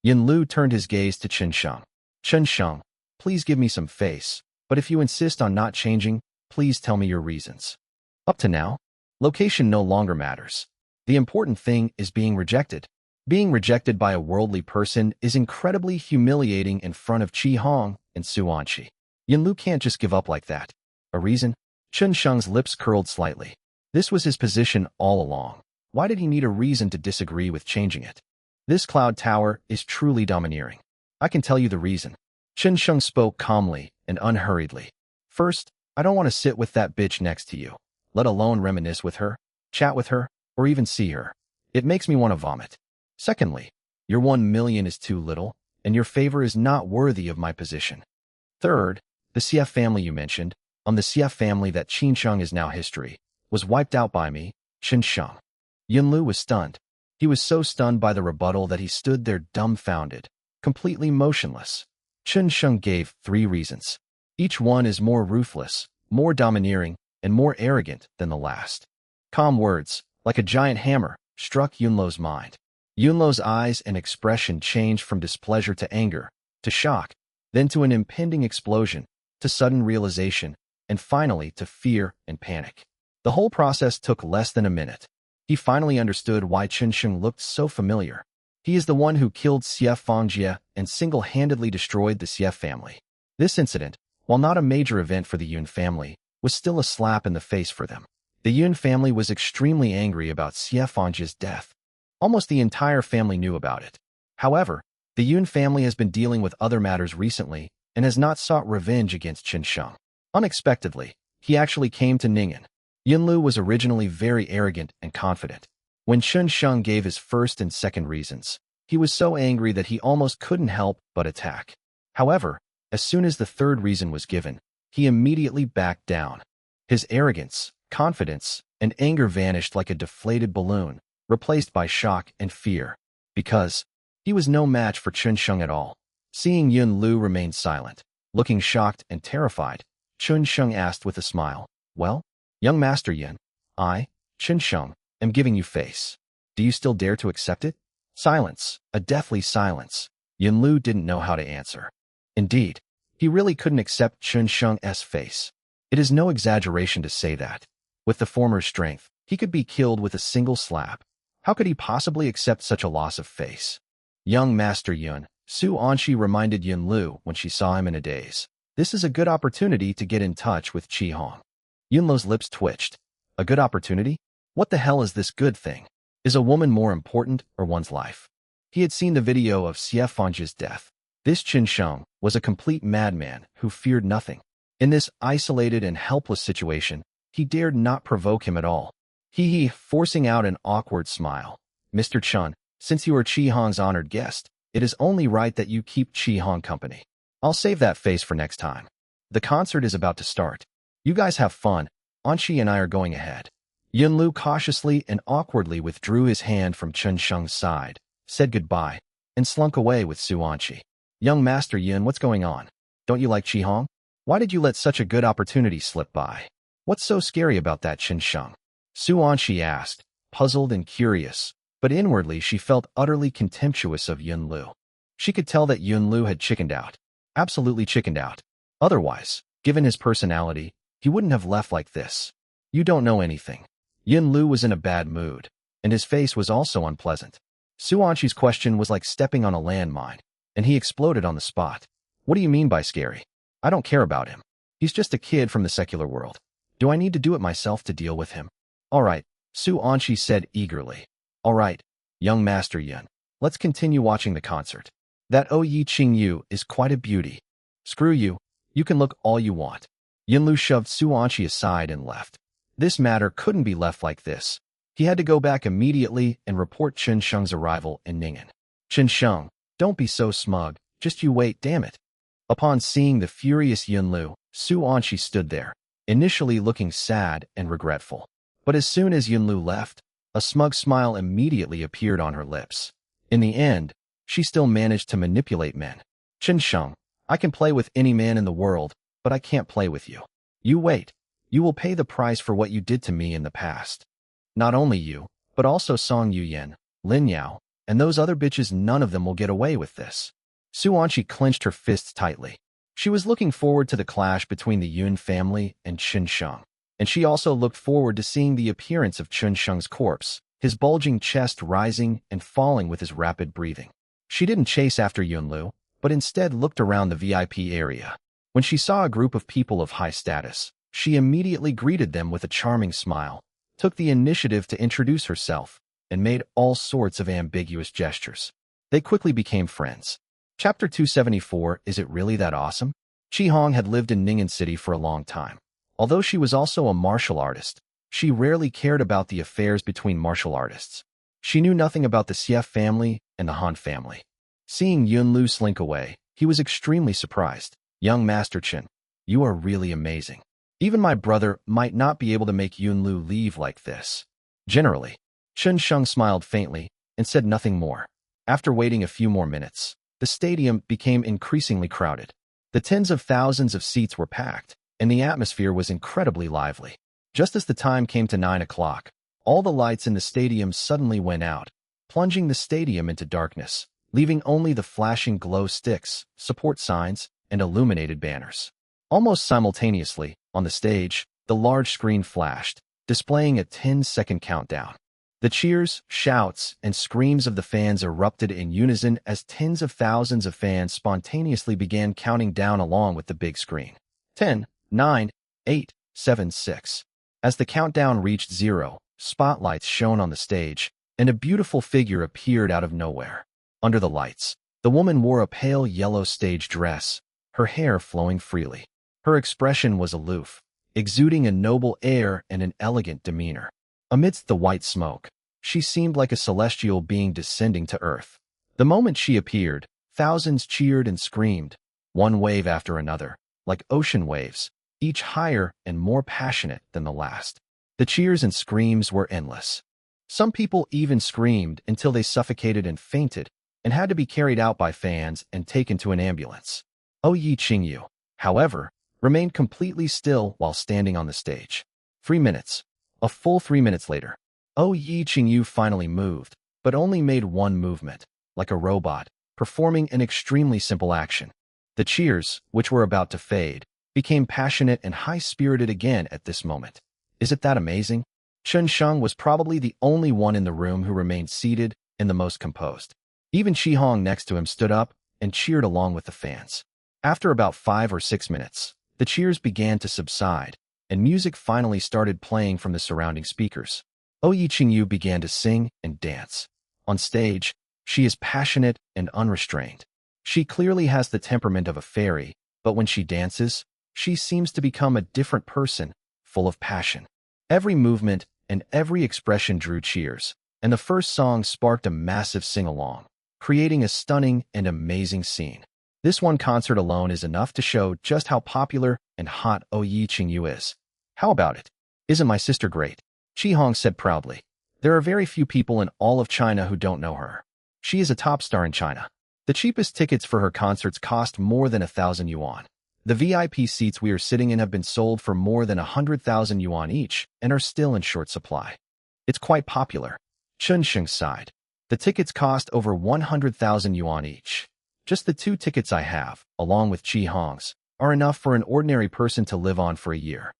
Yunlu turned his gaze to Qin Sheng. "Qin Sheng, please give me some face, but if you insist on not changing, please tell me your reasons." Up to now, location no longer matters. The important thing is being rejected. Being rejected by a worldly person is incredibly humiliating in front of Qi Hong and Su Anqi. Yunlu can't just give up like that. A reason? Qin Sheng's lips curled slightly. This was his position all along. Why did he need a reason to disagree with changing it? This cloud tower is truly domineering. I can tell you the reason. Qin Sheng spoke calmly and unhurriedly. "First, I don't want to sit with that bitch next to you, let alone reminisce with her, chat with her, or even see her. It makes me want to vomit. Secondly, your 1,000,000 is too little, and your favor is not worthy of my position. Third, the Xie family you mentioned, the Xie family that Qinsheng is now history, was wiped out by me, Qin Sheng." Yunlu was stunned. He was so stunned by the rebuttal that he stood there dumbfounded, completely motionless. Qin Sheng gave 3 reasons. Each one is more ruthless, more domineering, and more arrogant than the last. Calm words, like a giant hammer, struck Yunlu's mind. Yunlo's eyes and expression changed from displeasure to anger, to shock, then to an impending explosion, to sudden realization, and finally to fear and panic. The whole process took less than a minute. He finally understood why Chunsheng looked so familiar. He is the one who killed Xie Fangjie and single-handedly destroyed the Xie family. This incident, while not a major event for the Yun family, was still a slap in the face for them. The Yun family was extremely angry about Xie Fangjie's death. Almost the entire family knew about it. However, the Yun family has been dealing with other matters recently and has not sought revenge against Chunsheng. Unexpectedly, he actually came to Ning'an. Yunlu was originally very arrogant and confident. When Chunsheng gave his first and second reasons, he was so angry that he almost couldn't help but attack. However, as soon as the third reason was given, he immediately backed down. His arrogance, confidence, and anger vanished like a deflated balloon, replaced by shock and fear. Because he was no match for Chunsheng at all. Seeing Yunlu remain silent, looking shocked and terrified, Chunsheng asked with a smile, "Well, young Master Yun, I, Chunsheng, am giving you face. Do you still dare to accept it?" Silence, a deathly silence. Yunlu didn't know how to answer. Indeed, he really couldn't accept Chunsheng's face. It is no exaggeration to say that. With the former's strength, he could be killed with a single slap. How could he possibly accept such a loss of face? Young Master Yun, Su Anqi reminded Yunlu when she saw him in a daze. This is a good opportunity to get in touch with Qi Hong. Yunlu's lips twitched. A good opportunity? What the hell is this good thing? Is a woman more important or one's life? He had seen the video of Xie Fangjie's death. This Chunsheng was a complete madman who feared nothing. In this isolated and helpless situation, he dared not provoke him at all. He forcing out an awkward smile. "Mr. Chun, since you are Qi Hong's honored guest, it is only right that you keep Qi Hong company. I'll save that face for next time. The concert is about to start. You guys have fun. Anqi and I are going ahead." Yunlu cautiously and awkwardly withdrew his hand from Chunsheng's side, said goodbye, and slunk away with Su Anqi. "Young Master Yun, what's going on? Don't you like Qi Hong? Why did you let such a good opportunity slip by? What's so scary about that Chunsheng?" Su Anqi asked, puzzled and curious, but inwardly she felt utterly contemptuous of Yunlu. She could tell that Yunlu had chickened out. Absolutely chickened out. Otherwise, given his personality, he wouldn't have left like this. "You don't know anything." Yunlu was in a bad mood, and his face was also unpleasant. Su Anqi's question was like stepping on a landmine, and he exploded on the spot. "What do you mean by scary? I don't care about him. He's just a kid from the secular world. Do I need to do it myself to deal with him?" "All right," Su Anqi said eagerly. "All right, young Master Yun, let's continue watching the concert. That Yi Qing Yu is quite a beauty. Screw you, you can look all you want." Yunlu shoved Su Anqi aside and left. This matter couldn't be left like this. He had to go back immediately and report Chunsheng's arrival in Ning'an. "Chunsheng, don't be so smug, just you wait, damn it." Upon seeing the furious Yunlu, Su Anqi stood there, initially looking sad and regretful. But as soon as Yunlu left, a smug smile immediately appeared on her lips. In the end, she still managed to manipulate men. "Chunsheng, I can play with any man in the world, but I can't play with you. You wait. You will pay the price for what you did to me in the past. Not only you, but also Song Yuyan, Lin Yao, and those other bitches, none of them will get away with this." Su Anqi clenched her fists tightly. She was looking forward to the clash between the Yun family and Chunsheng, and she also looked forward to seeing the appearance of Chunsheng's corpse, his bulging chest rising and falling with his rapid breathing. She didn't chase after Yunlu, but instead looked around the VIP area. When she saw a group of people of high status, she immediately greeted them with a charming smile, took the initiative to introduce herself, and made all sorts of ambiguous gestures. They quickly became friends. Chapter 274, Is It Really That Awesome? Qi Hong had lived in Ning'an City for a long time. Although she was also a martial artist, she rarely cared about the affairs between martial artists. She knew nothing about the Xie family and the Han family. Seeing Yunlu slink away, he was extremely surprised. "Young Master Chen, you are really amazing. Even my brother might not be able to make Yunlu leave like this." Generally, Chunsheng smiled faintly and said nothing more. After waiting a few more minutes, the stadium became increasingly crowded. The tens of thousands of seats were packed, and the atmosphere was incredibly lively. Just as the time came to 9 o'clock, all the lights in the stadium suddenly went out, plunging the stadium into darkness, leaving only the flashing glow sticks, support signs, and illuminated banners. Almost simultaneously, on the stage, the large screen flashed, displaying a 10-second countdown. The cheers, shouts, and screams of the fans erupted in unison as tens of thousands of fans spontaneously began counting down along with the big screen. 10, 9, 8, 7, 6. As the countdown reached 0, spotlights shone on the stage, and a beautiful figure appeared out of nowhere. Under the lights, the woman wore a pale yellow stage dress, her hair flowing freely. Her expression was aloof, exuding a noble air and an elegant demeanor. Amidst the white smoke, she seemed like a celestial being descending to earth. The moment she appeared, thousands cheered and screamed, one wave after another, like ocean waves, each higher and more passionate than the last. The cheers and screams were endless. Some people even screamed until they suffocated and fainted, and had to be carried out by fans and taken to an ambulance. Yi Qingyu, however, remained completely still while standing on the stage. 3 minutes. A full 3 minutes later, Yi Qingyu finally moved, but only made one movement, like a robot, performing an extremely simple action. The cheers, which were about to fade, became passionate and high-spirited again at this moment. Is it that amazing? Chen Sheng was probably the only one in the room who remained seated and the most composed. Even Qi Hong next to him stood up and cheered along with the fans. After about 5 or 6 minutes, the cheers began to subside, and music finally started playing from the surrounding speakers. Yi Qingyu began to sing and dance. On stage, she is passionate and unrestrained. She clearly has the temperament of a fairy, but when she dances, she seems to become a different person, full of passion. Every movement and every expression drew cheers, and the first song sparked a massive sing-along, creating a stunning and amazing scene. This one concert alone is enough to show just how popular and hot Yi Qingyu is. How about it? Isn't my sister great? Qi Hong said proudly. There are very few people in all of China who don't know her. She is a top star in China. The cheapest tickets for her concerts cost more than 1,000 yuan. The VIP seats we are sitting in have been sold for more than 100,000 yuan each and are still in short supply. It's quite popular. Chen Sheng sighed. The tickets cost over 100,000 yuan each. Just the 2 tickets I have, along with Qi Hong's, are enough for an ordinary person to live on for a year.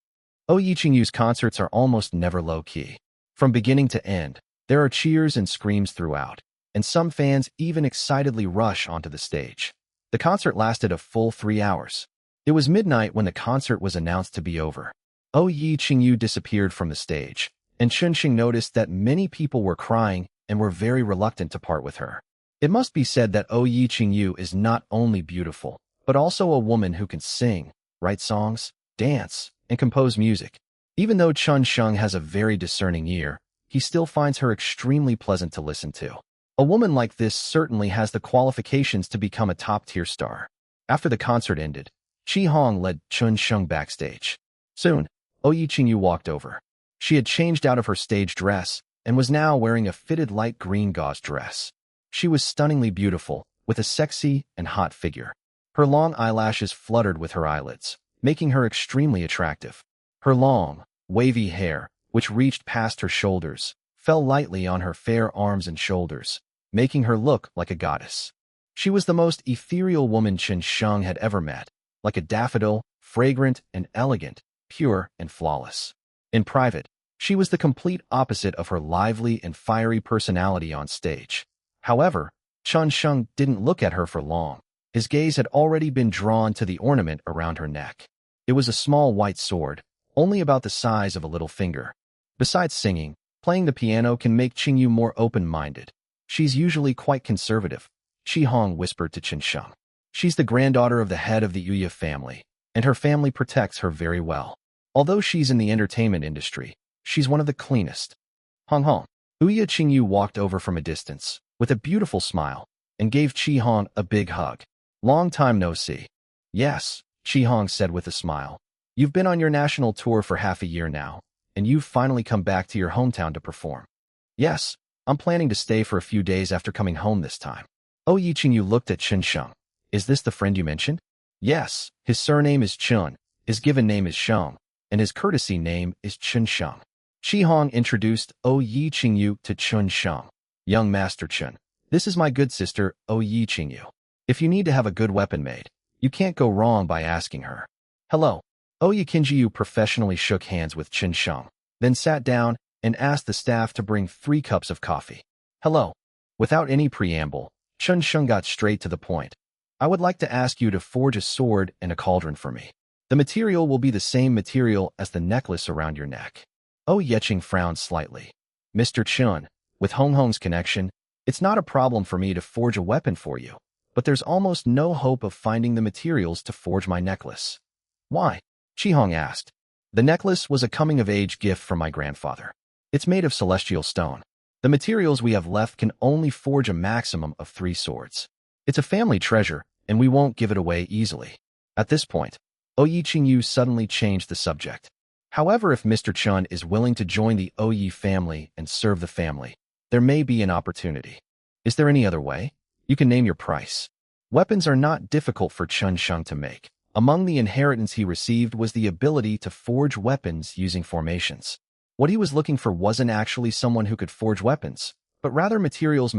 Yi Qingyu's concerts are almost never low-key. From beginning to end, there are cheers and screams throughout, and some fans even excitedly rush onto the stage. The concert lasted a full 3 hours. It was midnight when the concert was announced to be over. Yi Qingyu disappeared from the stage, and Chen Xing noticed that many people were crying and were very reluctant to part with her. It must be said that Yi Qingyu is not only beautiful, but also a woman who can sing, write songs, dance, and compose music. Even though Chen Sheng has a very discerning ear, he still finds her extremely pleasant to listen to. A woman like this certainly has the qualifications to become a top-tier star. After the concert ended, Qi Hong led Chen Sheng backstage. Soon, Yi Qingyu walked over. She had changed out of her stage dress and was now wearing a fitted light green gauze dress. She was stunningly beautiful, with a sexy and hot figure. Her long eyelashes fluttered with her eyelids, making her extremely attractive. Her long, wavy hair, which reached past her shoulders, fell lightly on her fair arms and shoulders, making her look like a goddess. She was the most ethereal woman Chen Sheng had ever met, like a daffodil, fragrant and elegant, pure and flawless. In private, she was the complete opposite of her lively and fiery personality on stage. However, Chen Sheng didn't look at her for long. His gaze had already been drawn to the ornament around her neck. It was a small white sword, only about the size of a little finger. Besides singing, playing the piano can make Qingyu more open-minded. She's usually quite conservative, Qi Hong whispered to Chen Sheng. She's the granddaughter of the head of the Yuya family, and her family protects her very well. Although she's in the entertainment industry, she's one of the cleanest. Hong Hong. Yi Qingyu walked over from a distance, with a beautiful smile, and gave Qi Hong a big hug. Long time no see. Yes, Qi Hong said with a smile. You've been on your national tour for half a year now, and you've finally come back to your hometown to perform. Yes, I'm planning to stay for a few days after coming home this time. Yi Qingyu looked at Chen Sheng. Is this the friend you mentioned? Yes, his surname is Chun, his given name is Sheng, and his courtesy name is Chen Sheng. Qi Hong introduced Yi Qingyu to Chen Sheng. Young Master Chun, this is my good sister, Yi Qingyu. If you need to have a good weapon made, you can't go wrong by asking her. Hello. Yi Qingyu professionally shook hands with Chen Sheng, then sat down and asked the staff to bring 3 cups of coffee. Hello. Without any preamble, Chen Sheng got straight to the point. I would like to ask you to forge a sword and a cauldron for me. The material will be the same material as the necklace around your neck. Yeqing frowned slightly. Mr. Chun, with Hong Hong's connection, it's not a problem for me to forge a weapon for you, but there's almost no hope of finding the materials to forge my necklace. Why? Chi Hong asked. The necklace was a coming-of-age gift from my grandfather. It's made of celestial stone. The materials we have left can only forge a maximum of 3 swords. It's a family treasure, and we won't give it away easily. At this point, Yi Qingyu suddenly changed the subject. However, if Mr. Chun is willing to join the Yi family and serve the family, there may be an opportunity. Is there any other way? You can name your price. Weapons are not difficult for Chen Sheng to make. Among the inheritance he received was the ability to forge weapons using formations. What he was looking for wasn't actually someone who could forge weapons, but rather materials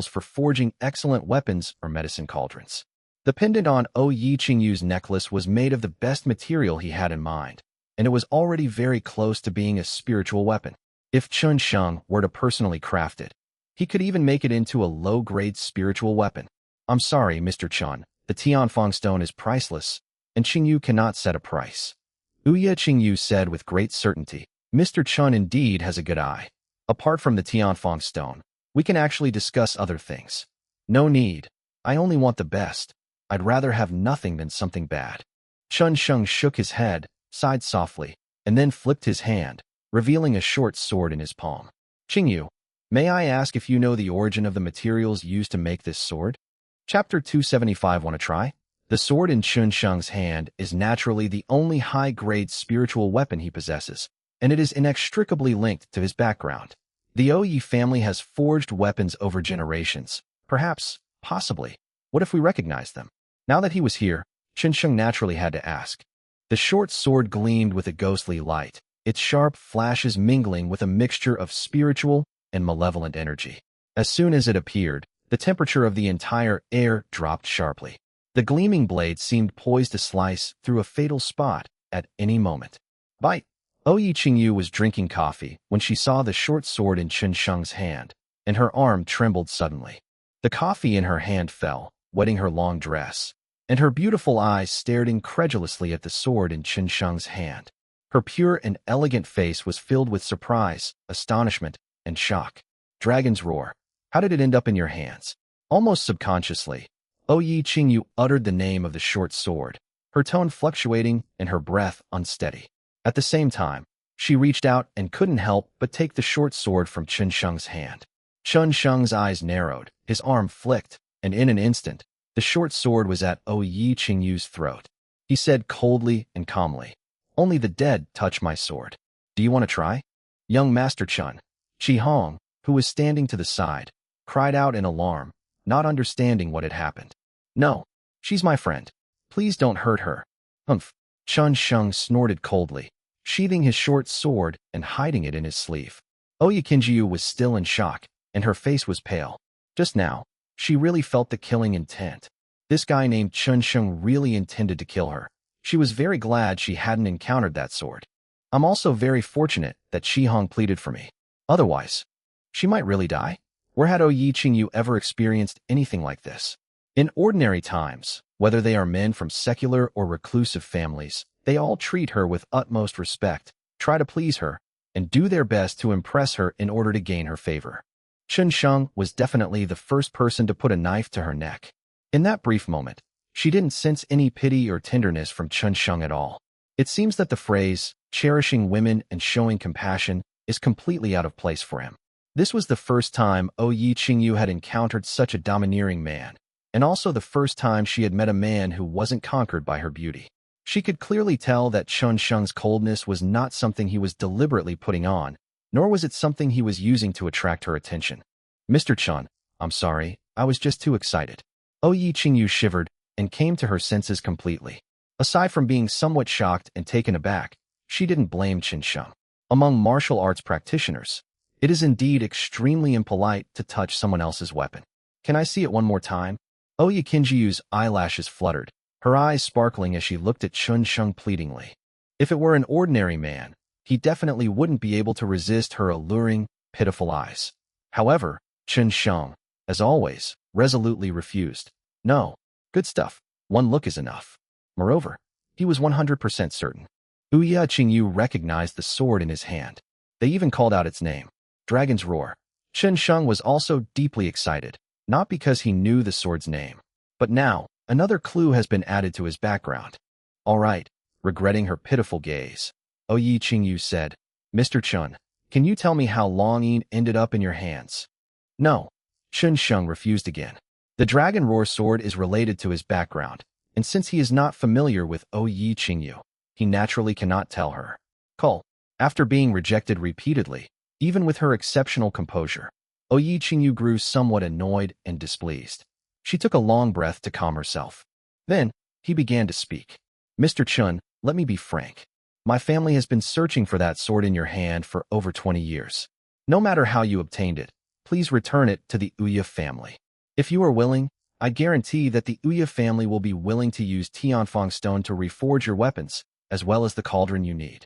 for forging excellent weapons or medicine cauldrons. The pendant on Yi Qingyu's necklace was made of the best material he had in mind, and it was already very close to being a spiritual weapon. If Chen Sheng were to personally craft it, he could even make it into a low-grade spiritual weapon. I'm sorry, Mr. Chun, the Tianfeng stone is priceless, and Qingyu cannot set a price. Yi Qingyu said with great certainty. Mr. Chun indeed has a good eye. Apart from the Tianfeng stone, we can actually discuss other things. No need. I only want the best. I'd rather have nothing than something bad. Chen Sheng shook his head, sighed softly, and then flipped his hand, revealing a short sword in his palm. Qingyu, may I ask if you know the origin of the materials used to make this sword? Chapter 275. Want to try? The sword in Chen Sheng's hand is naturally the only high-grade spiritual weapon he possesses, and it is inextricably linked to his background. The Yi family has forged weapons over generations. Perhaps, possibly. What if we recognize them? Now that he was here, Chen Sheng naturally had to ask. The short sword gleamed with a ghostly light, its sharp flashes mingling with a mixture of spiritual and malevolent energy. As soon as it appeared, the temperature of the entire air dropped sharply. The gleaming blade seemed poised to slice through a fatal spot at any moment. Bite! Yi Qingyu was drinking coffee when she saw the short sword in Chen Sheng's hand, and her arm trembled suddenly. The coffee in her hand fell, wetting her long dress, and her beautiful eyes stared incredulously at the sword in Chen Sheng's hand. Her pure and elegant face was filled with surprise, astonishment, and shock. Dragon's roar. How did it end up in your hands? Almost subconsciously, Yi Qingyu uttered the name of the short sword, her tone fluctuating and her breath unsteady. At the same time, she reached out and couldn't help but take the short sword from Chen Sheng's hand. Chen Sheng's eyes narrowed, his arm flicked, and in an instant, the short sword was at Yi Qingyu's throat. He said coldly and calmly, "Only the dead touch my sword. Do you want to try?" Young Master Chun, Chi Hong, who was standing to the side, cried out in alarm, not understanding what had happened. "No, she's my friend. Please don't hurt her." Humph. Chen Sheng snorted coldly, sheathing his short sword and hiding it in his sleeve. Yi Qingyu was still in shock, and her face was pale. Just now, she really felt the killing intent. This guy named Chen Sheng really intended to kill her. She was very glad she hadn't encountered that sword. I'm also very fortunate that Chi Hong pleaded for me. Otherwise, she might really die. Where had Yi Qingyu ever experienced anything like this? In ordinary times, whether they are men from secular or reclusive families, they all treat her with utmost respect, try to please her, and do their best to impress her in order to gain her favor. Chen Sheng was definitely the first person to put a knife to her neck. In that brief moment, she didn't sense any pity or tenderness from Chen Sheng at all. It seems that the phrase, cherishing women and showing compassion, is completely out of place for him. This was the first time Yi Qingyu had encountered such a domineering man, and also the first time she had met a man who wasn't conquered by her beauty. She could clearly tell that Chen Sheng's coldness was not something he was deliberately putting on, nor was it something he was using to attract her attention. "Mr. Chen, I'm sorry, I was just too excited." Yi Qingyu shivered and came to her senses completely. Aside from being somewhat shocked and taken aback, she didn't blame Chen Sheng. Among martial arts practitioners, It is indeed extremely impolite to touch someone else's weapon. Can I see it one more time? Oya Kinjiu's eyelashes fluttered, her eyes sparkling as she looked at Chun Sheng pleadingly. If it were an ordinary man, he definitely wouldn't be able to resist her alluring, pitiful eyes. However, Chun Sheng, as always, resolutely refused. No. Good stuff. One look is enough. Moreover, he was 100% certain. Ouya Qingyu recognized the sword in his hand. They even called out its name, Dragon's Roar. Chun Sheng was also deeply excited, not because he knew the sword's name, but now, another clue has been added to his background. All right, regretting her pitiful gaze, Ouya Qingyu said, Mr. Chun, can you tell me how Long Yin ended up in your hands? No. Chun Sheng refused again. The Dragon Roar sword is related to his background, and since he is not familiar with Ouya Qingyu, he naturally cannot tell her. Cole, after being rejected repeatedly, even with her exceptional composure, Ouya Qingyu grew somewhat annoyed and displeased. She took a long breath to calm herself. Then, he began to speak. Mr. Chun, let me be frank. My family has been searching for that sword in your hand for over 20 years. No matter how you obtained it, please return it to the Ouya family. If you are willing, I guarantee that the Ouya family will be willing to use Tianfeng stone to reforge your weapons, as well as the cauldron you need.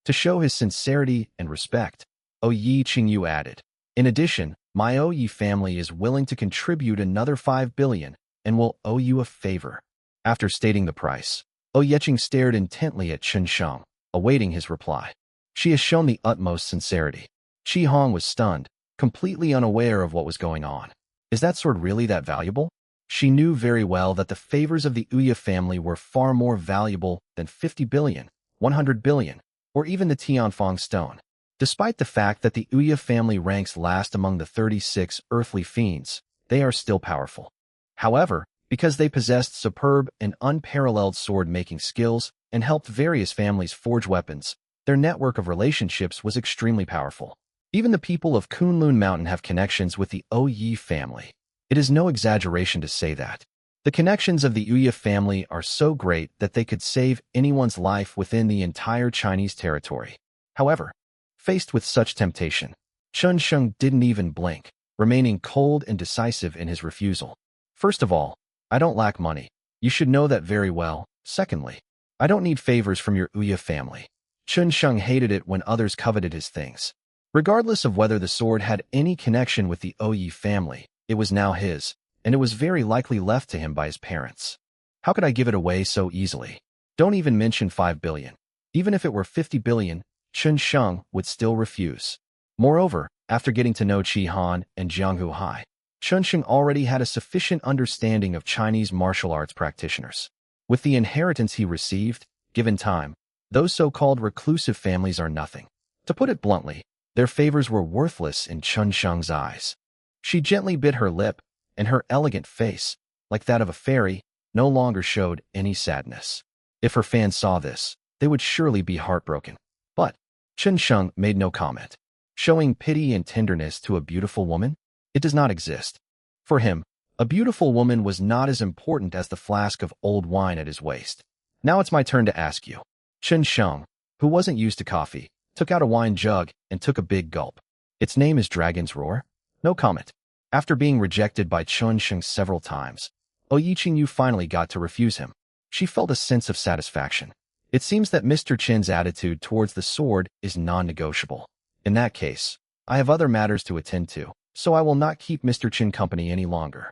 To show his sincerity and respect, Ouya Qingyu added, in addition, my Ouya family is willing to contribute another 5 billion and will owe you a favor. After stating the price, Ouya Qing stared intently at Chun Sheng, awaiting his reply. She has shown the utmost sincerity. Qi Hong was stunned, completely unaware of what was going on. Is that sword really that valuable? She knew very well that the favors of the Ouya family were far more valuable than 50 billion, 100 billion, or even the Tianfeng stone. Despite the fact that the Ouya family ranks last among the 36 earthly fiends, they are still powerful. However, because they possessed superb and unparalleled sword-making skills and helped various families forge weapons, their network of relationships was extremely powerful. Even the people of Kunlun Mountain have connections with the Ouya family. It is no exaggeration to say that. The connections of the Ouya family are so great that they could save anyone's life within the entire Chinese territory. However, faced with such temptation, Chun Sheng didn't even blink, remaining cold and decisive in his refusal. First of all, I don't lack money. You should know that very well. Secondly, I don't need favors from your Ouya family. Chun Sheng hated it when others coveted his things. Regardless of whether the sword had any connection with the Ouya family, it was now his, and it was very likely left to him by his parents. How could I give it away so easily? Don't even mention 5 billion. Even if it were 50 billion, Chun Sheng would still refuse. Moreover, after getting to know Qi Han and Jianghu Hai, Chun Sheng already had a sufficient understanding of Chinese martial arts practitioners. With the inheritance he received, given time, those so-called reclusive families are nothing. To put it bluntly, their favors were worthless in Chun Sheng's eyes. She gently bit her lip, and her elegant face, like that of a fairy, no longer showed any sadness. If her fans saw this, they would surely be heartbroken. But Chun Sheng made no comment. Showing pity and tenderness to a beautiful woman? It does not exist. For him, a beautiful woman was not as important as the flask of old wine at his waist. Now it's my turn to ask you. Chun Sheng, who wasn't used to coffee, took out a wine jug and took a big gulp. Its name is Dragon's Roar? No comment. After being rejected by Chun Sheng several times, Ouya Qingyu finally got to refuse him. She felt a sense of satisfaction. It seems that Mr. Chen's attitude towards the sword is non-negotiable. In that case, I have other matters to attend to, so I will not keep Mr. Chen company any longer.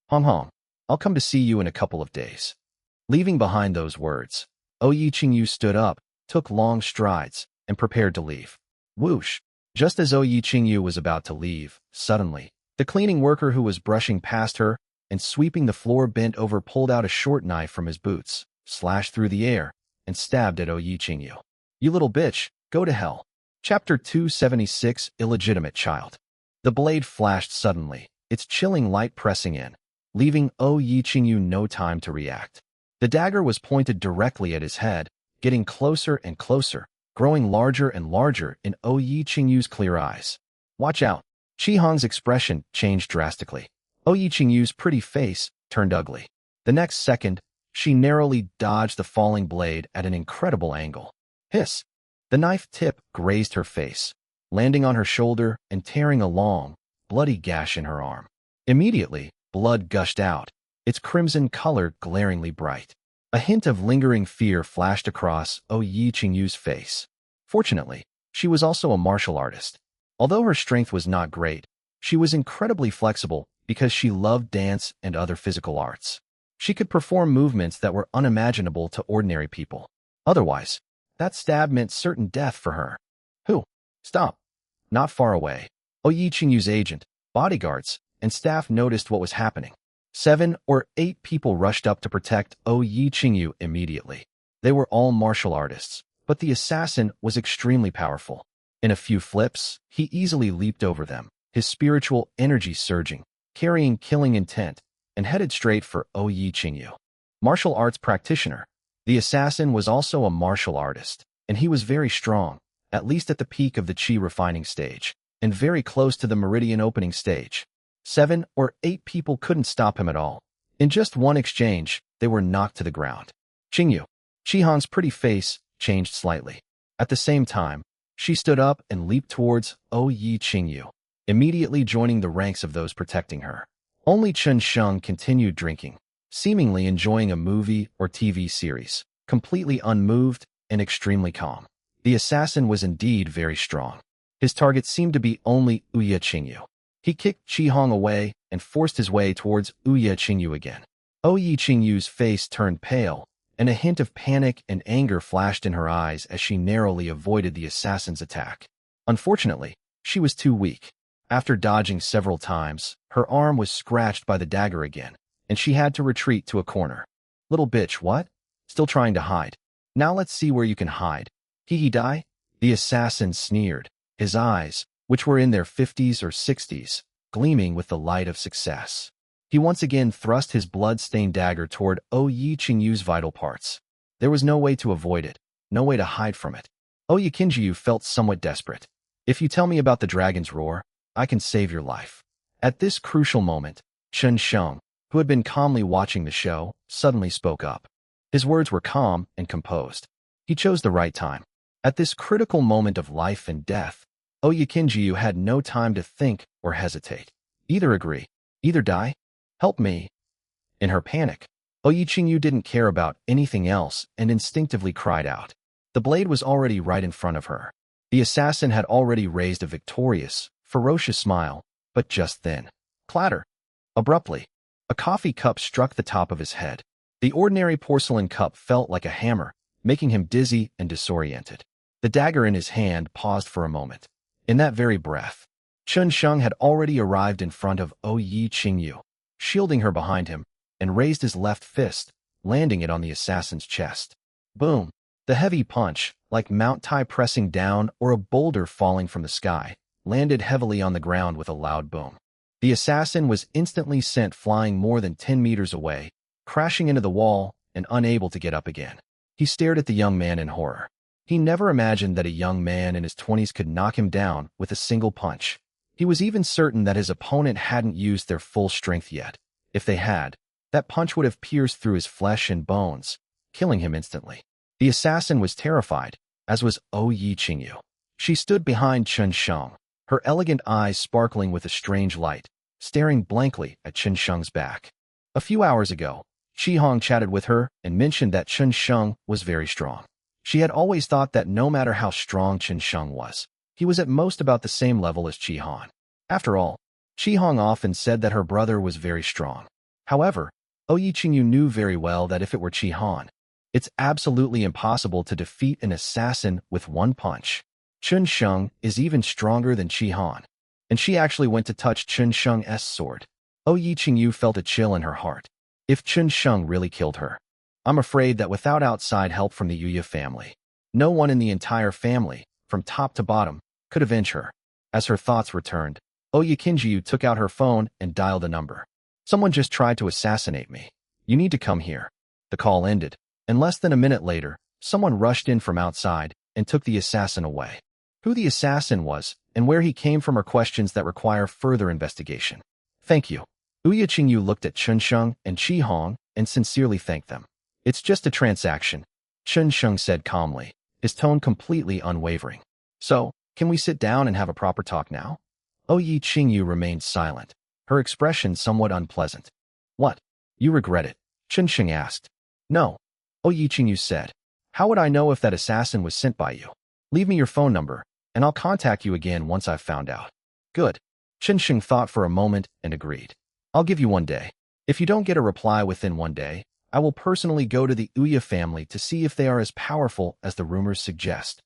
Hong, I'll come to see you in a couple of days. Leaving behind those words, Ouya Qingyu stood up, took long strides, and prepared to leave. Whoosh! Just as Ouya Qingyu was about to leave, suddenly, the cleaning worker who was brushing past her and sweeping the floor bent over pulled out a short knife from his boots, slashed through the air, and stabbed at Ouya Qingyu. You little bitch, go to hell. Chapter 276, Illegitimate Child. The blade flashed suddenly, its chilling light pressing in, leaving Ouya Qingyu no time to react. The dagger was pointed directly at his head, getting closer and closer, growing larger and larger in Ouya Qingyu's clear eyes. Watch out! Qi Hong's expression changed drastically. Ouya Qingyu's pretty face turned ugly. The next second, she narrowly dodged the falling blade at an incredible angle. Hiss! The knife tip grazed her face, landing on her shoulder and tearing a long, bloody gash in her arm. Immediately, blood gushed out, its crimson color glaringly bright. A hint of lingering fear flashed across Yi Qingyu's face. Fortunately, she was also a martial artist. Although her strength was not great, she was incredibly flexible because she loved dance and other physical arts. She could perform movements that were unimaginable to ordinary people. Otherwise, that stab meant certain death for her. Who? Stop. Not far away. Yi Qingyu's agent, bodyguards, and staff noticed what was happening. 7 or 8 people rushed up to protect Yi Qingyu immediately. They were all martial artists, but the assassin was extremely powerful. In a few flips, he easily leaped over them, his spiritual energy surging, carrying killing intent, and headed straight for Yi Qingyu. Martial arts practitioner. The assassin was also a martial artist, and he was very strong, at least at the peak of the chi refining stage, and very close to the meridian opening stage. 7 or 8 people couldn't stop him at all. In just one exchange, they were knocked to the ground. Qingyu. Chihang's pretty face changed slightly. At the same time, she stood up and leaped towards Yi Qingyu, immediately joining the ranks of those protecting her. Only Chen Sheng continued drinking, seemingly enjoying a movie or TV series, completely unmoved and extremely calm. The assassin was indeed very strong. His target seemed to be only Yi Qingyu. He kicked Chihang away and forced his way towards Yi Qingyu again. Yi Qingyu's face turned pale, and a hint of panic and anger flashed in her eyes as she narrowly avoided the assassin's attack. Unfortunately, she was too weak. After dodging several times, her arm was scratched by the dagger again, and she had to retreat to a corner. Little bitch, what? Still trying to hide. Now let's see where you can hide. Hee die? The assassin sneered, his eyes, which were in their 50s or 60s, gleaming with the light of success. He once again thrust his blood-stained dagger toward Yi Qingyu's vital parts. There was no way to avoid it, no way to hide from it. Yi Qingyu felt somewhat desperate. If you tell me about the dragon's roar, I can save your life. At this crucial moment, Chen Sheng, who had been calmly watching the show, suddenly spoke up. His words were calm and composed. He chose the right time. At this critical moment of life and death, Yi Qingyu had no time to think or hesitate. Either agree, either die. Help me. In her panic, Yi Qingyu didn't care about anything else and instinctively cried out. The blade was already right in front of her. The assassin had already raised a victorious, ferocious smile, but just then. Clatter. Abruptly, a coffee cup struck the top of his head. The ordinary porcelain cup felt like a hammer, making him dizzy and disoriented. The dagger in his hand paused for a moment. In that very breath, Chen Sheng had already arrived in front of Yi Qingyu, shielding her behind him, and raised his left fist, landing it on the assassin's chest. Boom! The heavy punch, like Mount Tai pressing down or a boulder falling from the sky, landed heavily on the ground with a loud boom. The assassin was instantly sent flying more than 10 meters away, crashing into the wall and unable to get up again. He stared at the young man in horror. He never imagined that a young man in his 20s could knock him down with a single punch. He was even certain that his opponent hadn't used their full strength yet. If they had, that punch would have pierced through his flesh and bones, killing him instantly. The assassin was terrified, as was Yi Qingyu. She stood behind Chen Sheng, her elegant eyes sparkling with a strange light, staring blankly at Chen Sheng's back. A few hours ago, Chihang chatted with her and mentioned that Chen Sheng was very strong. She had always thought that no matter how strong Chen Sheng was, he was at most about the same level as Chihang. After all, Chihang often said that her brother was very strong. However, Yi Qingyu knew very well that if it were Chihang, it's absolutely impossible to defeat an assassin with one punch. Chen Sheng is even stronger than Chihang, and she actually went to touch Chen Sheng's sword. Yi Qingyu felt a chill in her heart. If Chen Sheng really killed her, I'm afraid that without outside help from the Yuya family, no one in the entire family, from top to bottom, could avenge her. As her thoughts returned, Yi Qingyu took out her phone and dialed a number. Someone just tried to assassinate me. You need to come here. The call ended, and less than a minute later, someone rushed in from outside and took the assassin away. Who the assassin was and where he came from are questions that require further investigation. Thank you. Yi Qingyu looked at Chen Sheng and Chihang and sincerely thanked them. It's just a transaction, Chen Sheng said calmly, his tone completely unwavering. So, Can we sit down and have a proper talk now? Yi Qingyu remained silent, her expression somewhat unpleasant. What? You regret it? Chen Sheng asked. No. Yi Qingyu said. How would I know if that assassin was sent by you? Leave me your phone number, and I'll contact you again once I've found out. Good. Chen Sheng thought for a moment and agreed. I'll give you 1 day. If you don't get a reply within 1 day, I will personally go to the Ouya family to see if they are as powerful as the rumors suggest.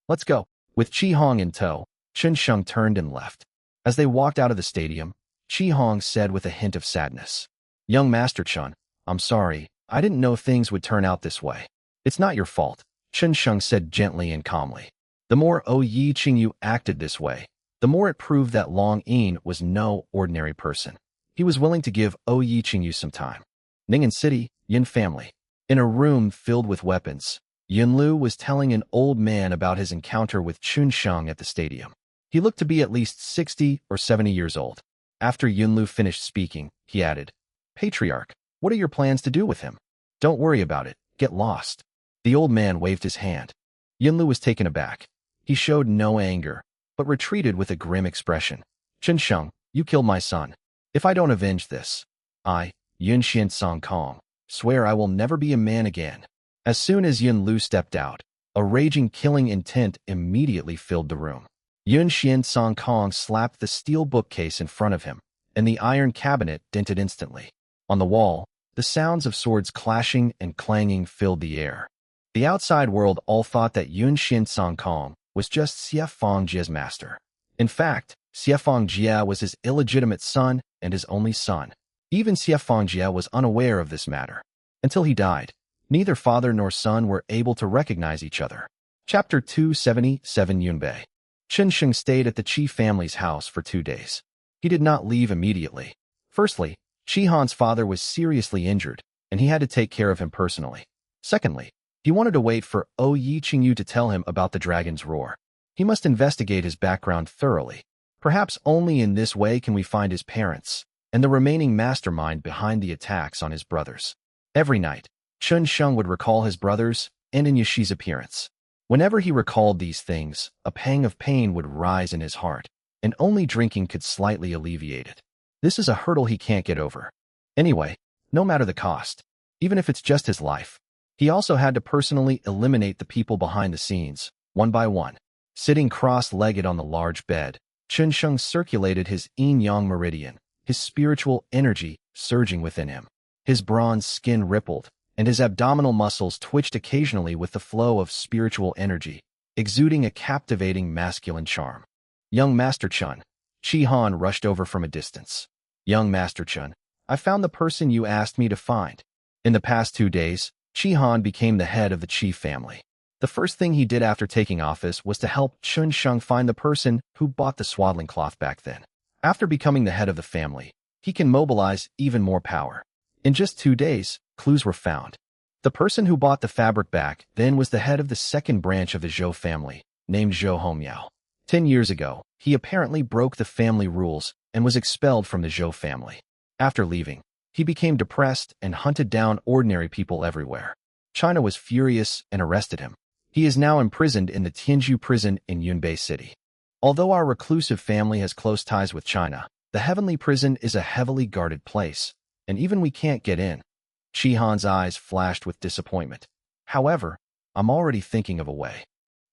Let's go. With Qi Hong in tow, Chen Sheng turned and left. As they walked out of the stadium, Qi Hong said with a hint of sadness, Young Master Chen, I'm sorry, I didn't know things would turn out this way. It's not your fault, Chen Sheng said gently and calmly. The more Yi Qingyu acted this way, the more it proved that Long Yin was no ordinary person. He was willing to give Yi Qingyu some time. Ning'an City, Yin family. In a room filled with weapons, Yunlu was telling an old man about his encounter with Chun Sheng at the stadium. He looked to be at least 60 or 70 years old. After Yunlu finished speaking, he added, Patriarch, what are your plans to do with him? Don't worry about it, get lost. The old man waved his hand. Yunlu was taken aback. He showed no anger, but retreated with a grim expression. Chen Sheng, you killed my son. If I don't avenge this, I, Yun Xian Song Kong, swear I will never be a man again. As soon as Yun Lu stepped out, a raging killing intent immediately filled the room. Yun Xian Song Kong slapped the steel bookcase in front of him, and the iron cabinet dented instantly. On the wall, the sounds of swords clashing and clanging filled the air. The outside world all thought that Yun Xian Song Kong was just Xie Fangjia's master. In fact, Xie Fangjia was his illegitimate son and his only son. Even Xie Fangjia was unaware of this matter. Until he died, neither father nor son were able to recognize each other. Chapter 277 Yunbei. Chen Sheng stayed at the Qi family's house for 2 days. He did not leave immediately. Firstly, Qi Han's father was seriously injured, and he had to take care of him personally. Secondly, he wanted to wait for Yi Qingyu to tell him about the dragon's roar. He must investigate his background thoroughly. Perhaps only in this way can we find his parents and the remaining mastermind behind the attacks on his brothers. Every night, Chen Sheng would recall his brothers and Yashi's appearance. Whenever he recalled these things, a pang of pain would rise in his heart, and only drinking could slightly alleviate it. This is a hurdle he can't get over. Anyway, no matter the cost, even if it's just his life, he also had to personally eliminate the people behind the scenes, one by one. Sitting cross-legged on the large bed, Chen Sheng circulated his yin-yang meridian, his spiritual energy surging within him. His bronze skin rippled, and his abdominal muscles twitched occasionally with the flow of spiritual energy, exuding a captivating masculine charm. Young Master Chen. Qi Han rushed over from a distance. Young Master Chen, I found the person you asked me to find. In the past 2 days, Qi Han became the head of the Qi family. The first thing he did after taking office was to help Chen Sheng find the person who bought the swaddling cloth back then. After becoming the head of the family, he can mobilize even more power. In just 2 days, clues were found. The person who bought the fabric back then was the head of the second branch of the Zhou family, named Zhou Hongmiao. 10 years ago, he apparently broke the family rules and was expelled from the Zhou family. After leaving, he became depressed and hunted down ordinary people everywhere. China was furious and arrested him. He is now imprisoned in the Tianzhu prison in Yunbei City. Although our reclusive family has close ties with China, the heavenly prison is a heavily guarded place, and even we can't get in. Qi Han's eyes flashed with disappointment. However, I'm already thinking of a way.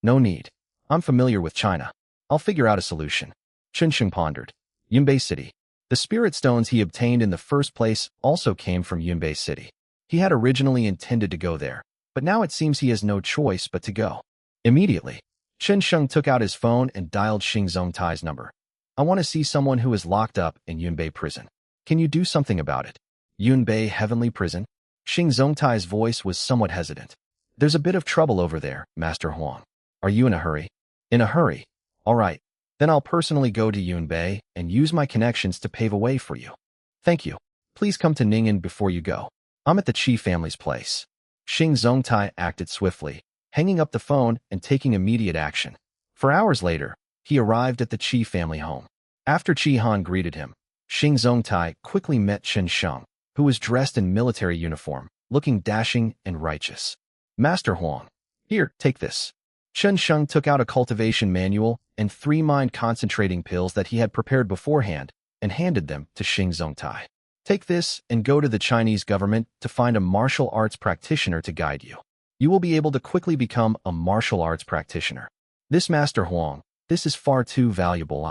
No need. I'm familiar with China. I'll figure out a solution. Chen Sheng pondered. Yunbei City. The spirit stones he obtained in the first place also came from Yunbei City. He had originally intended to go there, but now it seems he has no choice but to go. Immediately, Chen Sheng took out his phone and dialed Xing Zongtai's number. I want to see someone who is locked up in Yunbei prison. Can you do something about it? Yunbei Heavenly Prison? Xing Zongtai's voice was somewhat hesitant. There's a bit of trouble over there, Master Huang. Are you in a hurry? In a hurry. All right. Then I'll personally go to Yunbei and use my connections to pave a way for you. Thank you. Please come to Ning'an before you go. I'm at the Qi family's place. Xing Zongtai acted swiftly, hanging up the phone and taking immediate action. 4 hours later, he arrived at the Qi family home. After Qi Han greeted him, Xing Zongtai quickly met Chen Sheng, who was dressed in military uniform, looking dashing and righteous. Master Huang, here, take this. Chen Sheng took out a cultivation manual and 3 mind concentrating pills that he had prepared beforehand and handed them to Xing Zongtai. Take this and go to the Chinese government to find a martial arts practitioner to guide you. You will be able to quickly become a martial arts practitioner. This Master Huang, this is far too valuable.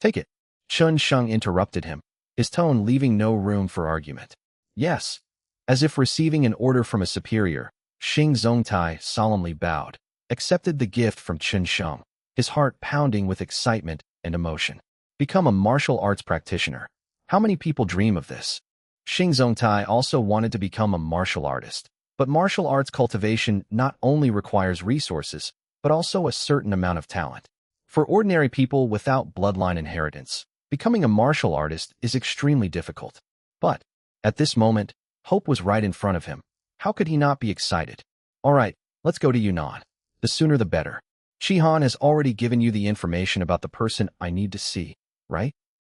Take it. Chen Sheng interrupted him, his tone leaving no room for argument. Yes. As if receiving an order from a superior, Xing Zongtai solemnly bowed, accepted the gift from Chen Sheng, his heart pounding with excitement and emotion. Become a martial arts practitioner. How many people dream of this? Xing Zongtai also wanted to become a martial artist, but martial arts cultivation not only requires resources, but also a certain amount of talent. For ordinary people without bloodline inheritance, becoming a martial artist is extremely difficult. But, at this moment, hope was right in front of him. How could he not be excited? All right, let's go to Yunnan. The sooner the better. Shihan has already given you the information about the person I need to see, right?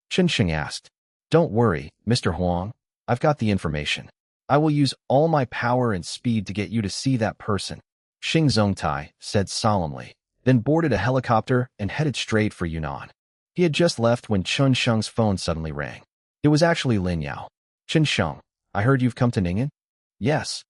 Chen Sheng asked. Don't worry, Mr. Huang. I've got the information. I will use all my power and speed to get you to see that person. Xing Zongtai said solemnly, then boarded a helicopter and headed straight for Yunnan. He had just left when Chen Sheng's phone suddenly rang. It was actually Lin Yao. Chen Sheng, I heard you've come to Ning'an? Yes.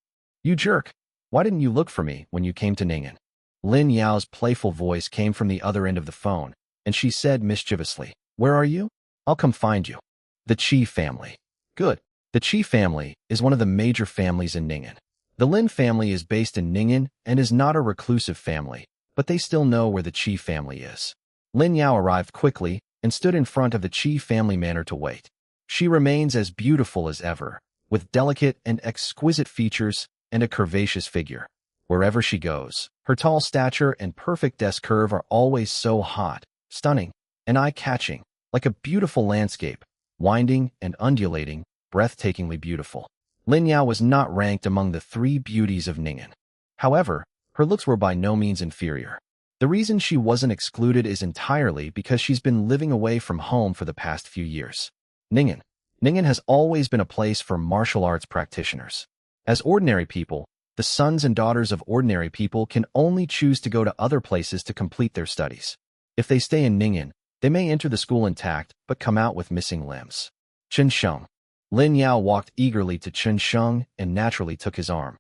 You jerk. Why didn't you look for me when you came to Ning'an? Lin Yao's playful voice came from the other end of the phone, and she said mischievously, Where are you? I'll come find you. The Qi family. Good. The Qi family is one of the major families in Ning'an. The Lin family is based in Ning'an and is not a reclusive family, but they still know where the Qi family is. Lin Yao arrived quickly and stood in front of the Qi family manor to wait. She remains as beautiful as ever, with delicate and exquisite features and a curvaceous figure. Wherever she goes, her tall stature and perfect S-curve are always so hot, stunning, and eye-catching, like a beautiful landscape, winding and undulating, breathtakingly beautiful. Lin Yao was not ranked among the 3 beauties of Ning'an. However, her looks were by no means inferior. The reason she wasn't excluded is entirely because she's been living away from home for the past few years. Ning'an. Ning'an has always been a place for martial arts practitioners. As ordinary people, the sons and daughters of ordinary people can only choose to go to other places to complete their studies. If they stay in Ning'an, they may enter the school intact but come out with missing limbs. Chen Sheng. Lin Yao walked eagerly to Chen Sheng and naturally took his arm.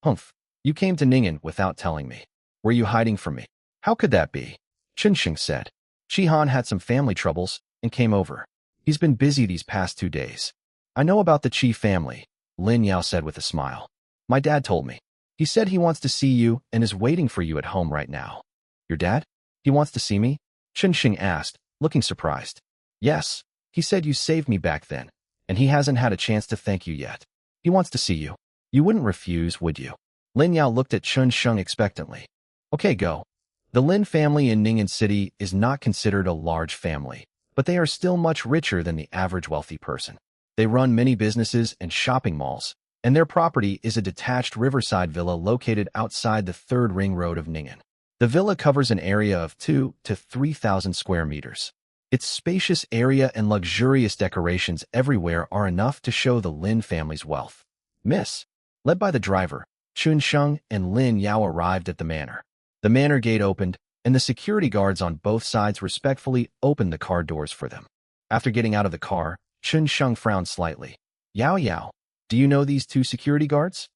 Humph, you came to Ning'an without telling me. Were you hiding from me? How could that be? Chen Sheng said. Shihan had some family troubles and came over. He's been busy these past 2 days. I know about the Qi family, Lin Yao said with a smile. My dad told me. He said he wants to see you and is waiting for you at home right now. Your dad? He wants to see me? Chen Sheng asked, looking surprised. Yes, he said you saved me back then, and he hasn't had a chance to thank you yet. He wants to see you. You wouldn't refuse, would you? Lin Yao looked at Chen Sheng expectantly. Okay, go. The Lin family in Ning'an City is not considered a large family, but they are still much richer than the average wealthy person. They run many businesses and shopping malls, and their property is a detached riverside villa located outside the 3rd ring road of Ning'an. The villa covers an area of 2,000 to 3,000 square meters. Its spacious area and luxurious decorations everywhere are enough to show the Lin family's wealth. Miss, led by the driver, Chun Sheng and Lin Yao arrived at the manor. The manor gate opened, and the security guards on both sides respectfully opened the car doors for them. After getting out of the car, Chun Sheng frowned slightly. Yao, do you know these 2 security guards?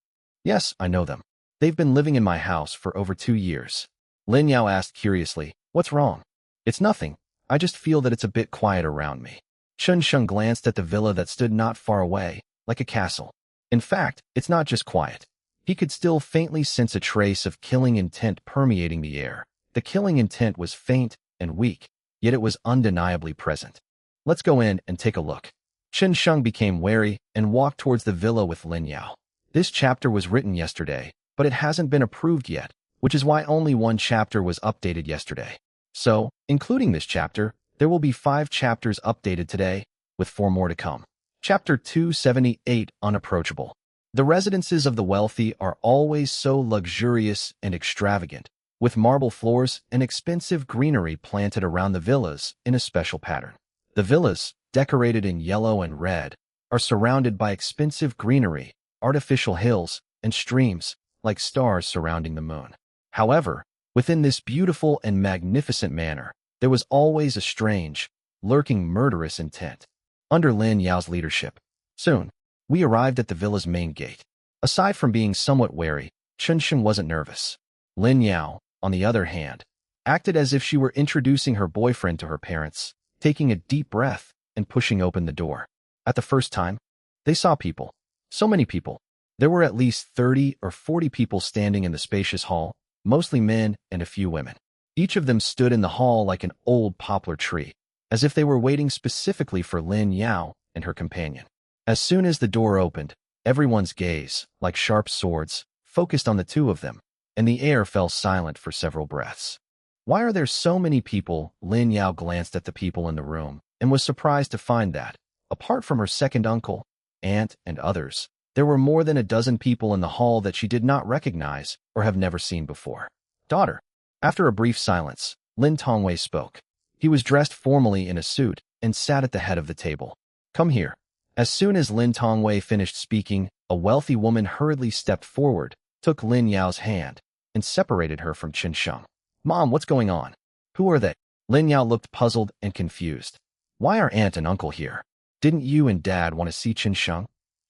Yes, I know them. They've been living in my house for over 2 years. Lin Yao asked curiously, What's wrong? It's nothing. I just feel that it's a bit quiet around me. Chun Sheng glanced at the villa that stood not far away, like a castle. In fact, it's not just quiet. He could still faintly sense a trace of killing intent permeating the air. The killing intent was faint and weak, yet it was undeniably present. Let's go in and take a look. Chen Sheng became wary and walked towards the villa with Lin Yao. This chapter was written yesterday, but it hasn't been approved yet, which is why only 1 chapter was updated yesterday. So, including this chapter, there will be 5 chapters updated today, with 4 more to come. Chapter 278, Unapproachable. The residences of the wealthy are always so luxurious and extravagant, with marble floors and expensive greenery planted around the villas in a special pattern. The villas, decorated in yellow and red, are surrounded by expensive greenery, artificial hills, and streams, like stars surrounding the moon. However, Within this beautiful and magnificent manor, there was always a strange, lurking murderous intent. Under Lin Yao's leadership, soon, we arrived at the villa's main gate. Aside from being somewhat wary, Chunsheng wasn't nervous. Lin Yao, on the other hand, acted as if she were introducing her boyfriend to her parents, taking a deep breath and pushing open the door. At the first time, they saw people. So many people. There were at least 30 or 40 people standing in the spacious hall, mostly men and a few women. Each of them stood in the hall like an old poplar tree, as if they were waiting specifically for Lin Yao and her companion. As soon as the door opened, everyone's gaze, like sharp swords, focused on the two of them, and the air fell silent for several breaths. Why are there so many people? Lin Yao glanced at the people in the room and was surprised to find that, apart from her second uncle, aunt, and others, there were more than a dozen people in the hall that she did not recognize or have never seen before. Daughter. After a brief silence, Lin Tongwei spoke. He was dressed formally in a suit and sat at the head of the table. Come here. As soon as Lin Tongwei finished speaking, a wealthy woman hurriedly stepped forward, took Lin Yao's hand, and separated her from Chunsheng. Mom, what's going on? Who are they? Lin Yao looked puzzled and confused. Why are aunt and uncle here? Didn't you and dad want to see Chunsheng?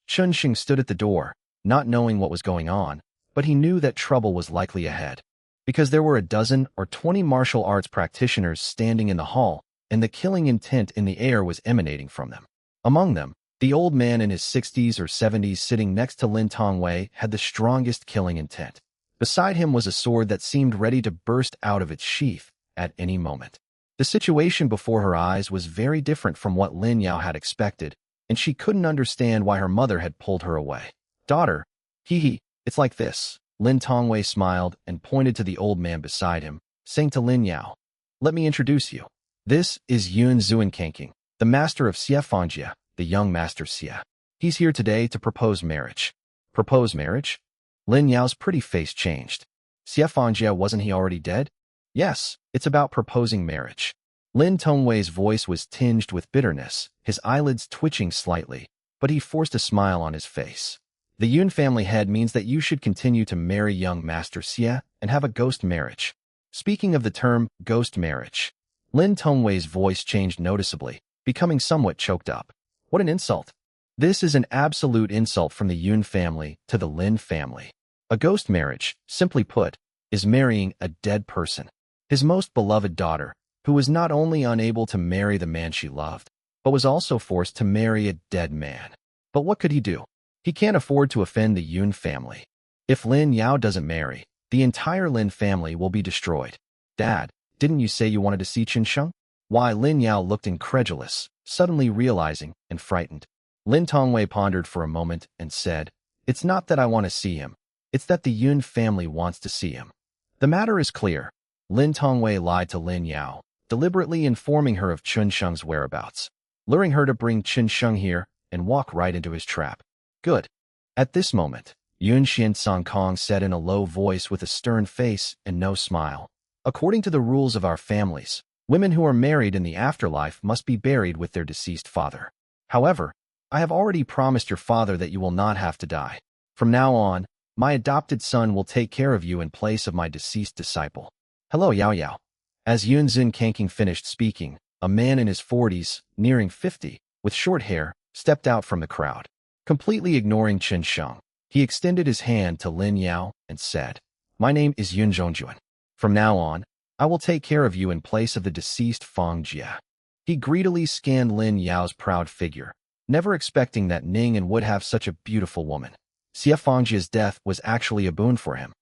Chunsheng stood at the door, not knowing what was going on, but he knew that trouble was likely ahead. Because there were a dozen or 20 martial arts practitioners standing in the hall, and the killing intent in the air was emanating from them. Among them, the old man in his 60s or 70s sitting next to Lin Tongwei had the strongest killing intent. Beside him was a sword that seemed ready to burst out of its sheath at any moment. The situation before her eyes was very different from what Lin Yao had expected, and she couldn't understand why her mother had pulled her away. Daughter, it's like this. Lin Tongwei smiled and pointed to the old man beside him, saying to Lin Yao, let me introduce you. This is Yun Zuankanking, the master of Xie Fangjia, the young master Xie. He's here today to propose marriage. Propose marriage? Lin Yao's pretty face changed. Xie Fangjia, wasn't he already dead? Yes, it's about proposing marriage. Lin Tongwei's voice was tinged with bitterness, his eyelids twitching slightly, but he forced a smile on his face. The Yun family head means that you should continue to marry young Master Xie and have a ghost marriage. Speaking of the term ghost marriage, Lin Tongwei's voice changed noticeably, becoming somewhat choked up. What an insult. This is an absolute insult from the Yun family to the Lin family. A ghost marriage, simply put, is marrying a dead person. His most beloved daughter, who was not only unable to marry the man she loved, but was also forced to marry a dead man. But what could he do? He can't afford to offend the Yun family. If Lin Yao doesn't marry, the entire Lin family will be destroyed. Dad, didn't you say you wanted to see Chunsheng? Why? Lin Yao looked incredulous, suddenly realizing and frightened. Lin Tongwei pondered for a moment and said, it's not that I want to see him. It's that the Yun family wants to see him. The matter is clear. Lin Tongwei lied to Lin Yao, deliberately informing her of Chunsheng's whereabouts, luring her to bring Chunsheng here and walk right into his trap. Good. At this moment, Yun Xian Song Kong said in a low voice with a stern face and no smile. According to the rules of our families, women who are married in the afterlife must be buried with their deceased father. However, I have already promised your father that you will not have to die. From now on, my adopted son will take care of you in place of my deceased disciple. Hello, Yao Yao. As Yun Zuankanking finished speaking, a man in his 40s, nearing 50, with short hair, stepped out from the crowd. Completely ignoring Chunsheng, he extended his hand to Lin Yao and said, my name is Yun Zhongjuan. From now on, I will take care of you in place of the deceased Fang Jia. He greedily scanned Lin Yao's proud figure, never expecting that Ning would have such a beautiful woman. Xie Fangjia's death was actually a boon for him.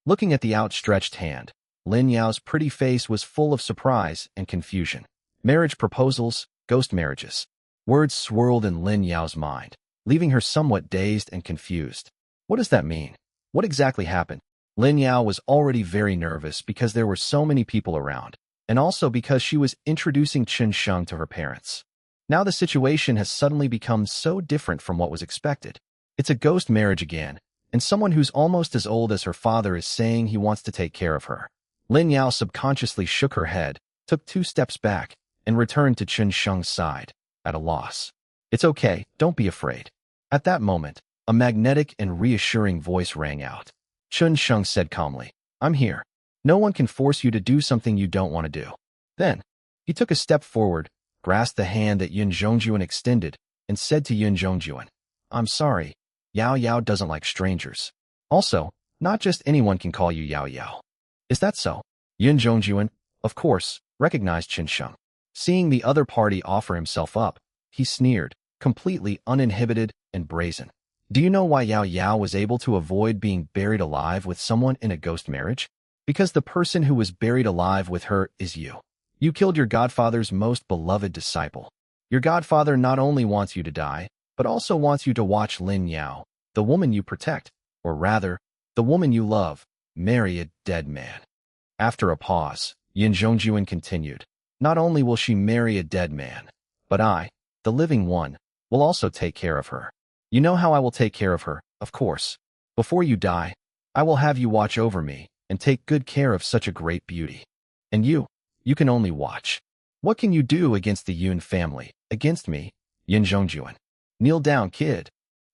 Looking at the outstretched hand, Lin Yao's pretty face was full of surprise and confusion. Marriage proposals, ghost marriages. Words swirled in Lin Yao's mind, leaving her somewhat dazed and confused. What does that mean? What exactly happened? Lin Yao was already very nervous because there were so many people around, and also because she was introducing Chunsheng to her parents. Now the situation has suddenly become so different from what was expected. It's a ghost marriage again, and someone who's almost as old as her father is saying he wants to take care of her. Lin Yao subconsciously shook her head, took 2 steps back, and returned to Chunsheng's side, at a loss. It's okay, don't be afraid. At that moment, a magnetic and reassuring voice rang out. Chunsheng said calmly, I'm here. No one can force you to do something you don't want to do. Then, he took a step forward, grasped the hand that Yun Zhongjuan extended, and said to Yun Zhongjuan, I'm sorry, Yao Yao doesn't like strangers. Also, not just anyone can call you Yao Yao. Is that so? Yun Zhongjuan, of course, recognized Qin Sheng. Seeing the other party offer himself up, he sneered, completely uninhibited and brazen. Do you know why Yao Yao was able to avoid being buried alive with someone in a ghost marriage? Because the person who was buried alive with her is you. You killed your godfather's most beloved disciple. Your godfather not only wants you to die, but also wants you to watch Lin Yao, the woman you protect, or rather, the woman you love, marry a dead man. After a pause, Yin Zhongjuan continued, not only will she marry a dead man, but I, the living one, will also take care of her. You know how I will take care of her, of course. Before you die, I will have you watch over me and take good care of such a great beauty. And you can only watch. What can you do against the Yun family, against me, Yin Zhongjuan? Kneel down, kid.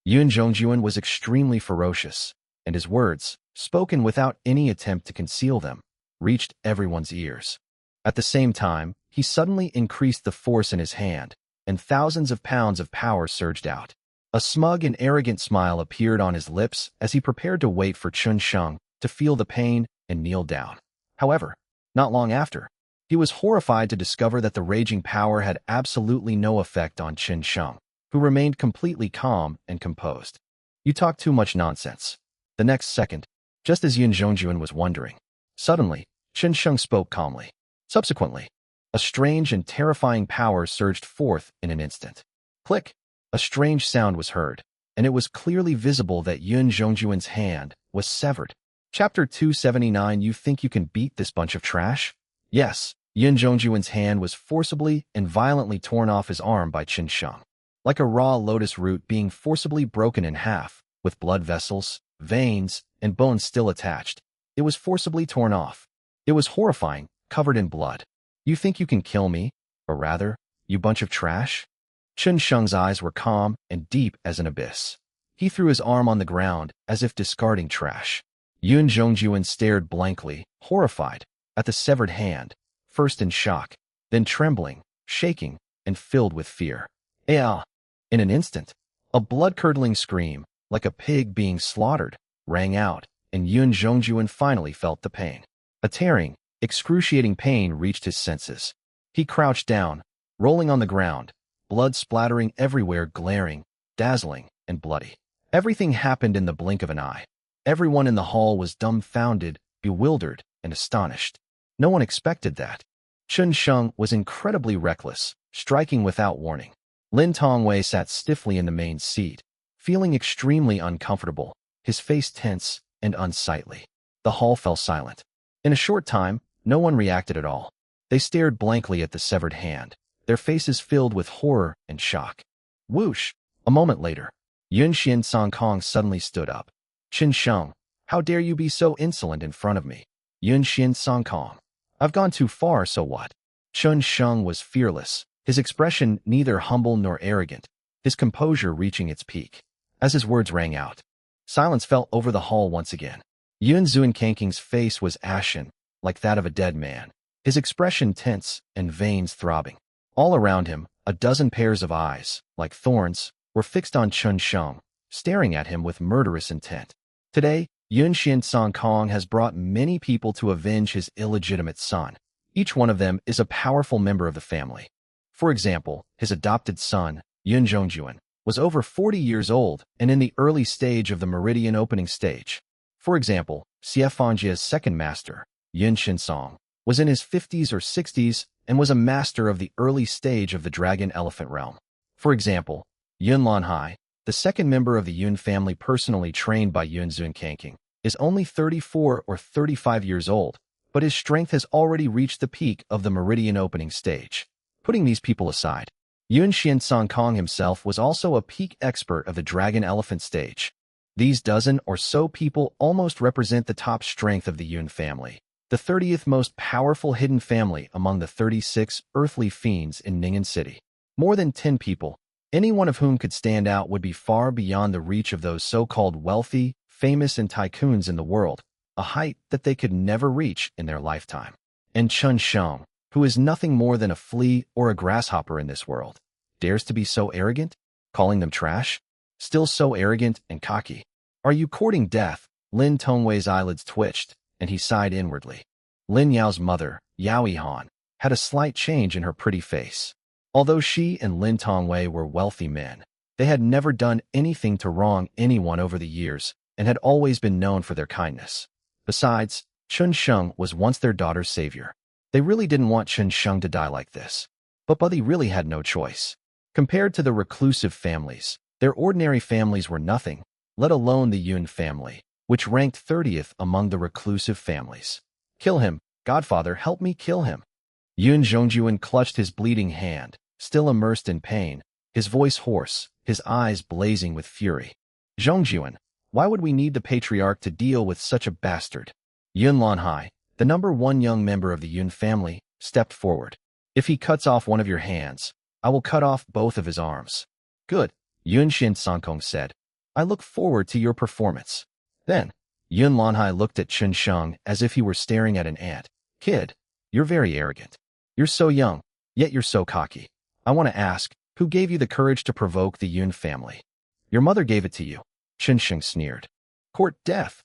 Yun Zhongjuan was extremely ferocious, and his words, spoken without any attempt to conceal them, reached everyone's ears. At the same time, he suddenly increased the force in his hand, and thousands of pounds of power surged out. A smug and arrogant smile appeared on his lips as he prepared to wait for Qin Sheng to feel the pain and kneel down. However, not long after, he was horrified to discover that the raging power had absolutely no effect on Qin Sheng, who remained completely calm and composed. You talk too much nonsense. The next second, just as Yin Zhongjuan was wondering, suddenly, Qin Sheng spoke calmly. Subsequently, a strange and terrifying power surged forth in an instant. Click! A strange sound was heard, and it was clearly visible that Yun Zhongjuan's hand was severed. Chapter 279. You think you can beat this bunch of trash? Yes, Yun Zhongjuan's hand was forcibly and violently torn off his arm by Qin Sheng. Like a raw lotus root being forcibly broken in half, with blood vessels, veins, and bones still attached, it was forcibly torn off. It was horrifying, covered in blood. You think you can kill me? Or rather, you bunch of trash? Qin Sheng's eyes were calm and deep as an abyss. He threw his arm on the ground as if discarding trash. Yun Zhongjuan stared blankly, horrified, at the severed hand, first in shock, then trembling, shaking, and filled with fear. "Ah!" In an instant, a blood-curdling scream, like a pig being slaughtered, rang out, and Yun Zhongjuan finally felt the pain. A tearing, excruciating pain reached his senses. He crouched down, rolling on the ground, blood splattering everywhere, glaring, dazzling, and bloody. Everything happened in the blink of an eye. Everyone in the hall was dumbfounded, bewildered, and astonished. No one expected that. Qin Sheng was incredibly reckless, striking without warning. Lin Tongwei sat stiffly in the main seat, feeling extremely uncomfortable, his face tense and unsightly. The hall fell silent. In a short time, no one reacted at all. They stared blankly at the severed hand, their faces filled with horror and shock. Whoosh! A moment later, Yun Xian Song Kong suddenly stood up. "Qin Sheng, how dare you be so insolent in front of me? Yun Xian Song Kong. I've gone too far, so what?" Qin Sheng was fearless, his expression neither humble nor arrogant, his composure reaching its peak. As his words rang out, silence fell over the hall once again. Yun Zuonkang's face was ashen, like that of a dead man, his expression tense and veins throbbing. All around him, a dozen pairs of eyes, like thorns, were fixed on Qin Sheng, staring at him with murderous intent. Today, Yun Xian Song Kong has brought many people to avenge his illegitimate son. Each one of them is a powerful member of the family. For example, his adopted son, Yun Zhongjuan, was over 40 years old and in the early stage of the meridian opening stage. For example, Xie Fangjia's second master, Yun Xinsong, was in his 50s or 60s and was a master of the early stage of the dragon elephant realm. For example, Yun Lanhai, the second member of the Yun family personally trained by Yun Zuonkang, is only 34 or 35 years old, but his strength has already reached the peak of the meridian opening stage. Putting these people aside, Yun Xian Song Kong himself was also a peak expert of the dragon elephant stage. These dozen or so people almost represent the top strength of the Yun family, the 30th most powerful hidden family among the 36 earthly fiends in Ning'an City. More than 10 people, any one of whom could stand out, would be far beyond the reach of those so-called wealthy, famous and tycoons in the world. a height that they could never reach in their lifetime. And Chun Sheng, who is nothing more than a flea or a grasshopper in this world, dares to be so arrogant, calling them trash? Still so arrogant and cocky. Are you courting death? Lin Tongwei's eyelids twitched, and he sighed inwardly. Lin Yao's mother, Yao Yihan, had a slight change in her pretty face. Although she and Lin Tongwei were wealthy men, they had never done anything to wrong anyone over the years and had always been known for their kindness. Besides, Chun Sheng was once their daughter's savior. They really didn't want Chun Sheng to die like this. But Buddy really had no choice. Compared to the reclusive families, their ordinary families were nothing, let alone the Yun family, which ranked 30th among the reclusive families. Kill him, Godfather, help me kill him. Yun Zhongjuan clutched his bleeding hand, still immersed in pain, his voice hoarse, his eyes blazing with fury. Zhongjuan, why would we need the patriarch to deal with such a bastard? Yun Lanhai, the #1 young member of the Yun family, stepped forward. If he cuts off one of your hands, I will cut off both of his arms. Good, Yun Xin Sankong said. I look forward to your performance. Then, Yun Lanhai looked at Chun Sheng as if he were staring at an ant. Kid, you're very arrogant. You're so young, yet you're so cocky. I want to ask, who gave you the courage to provoke the Yun family? Your mother gave it to you, Chun Sheng sneered. Court death.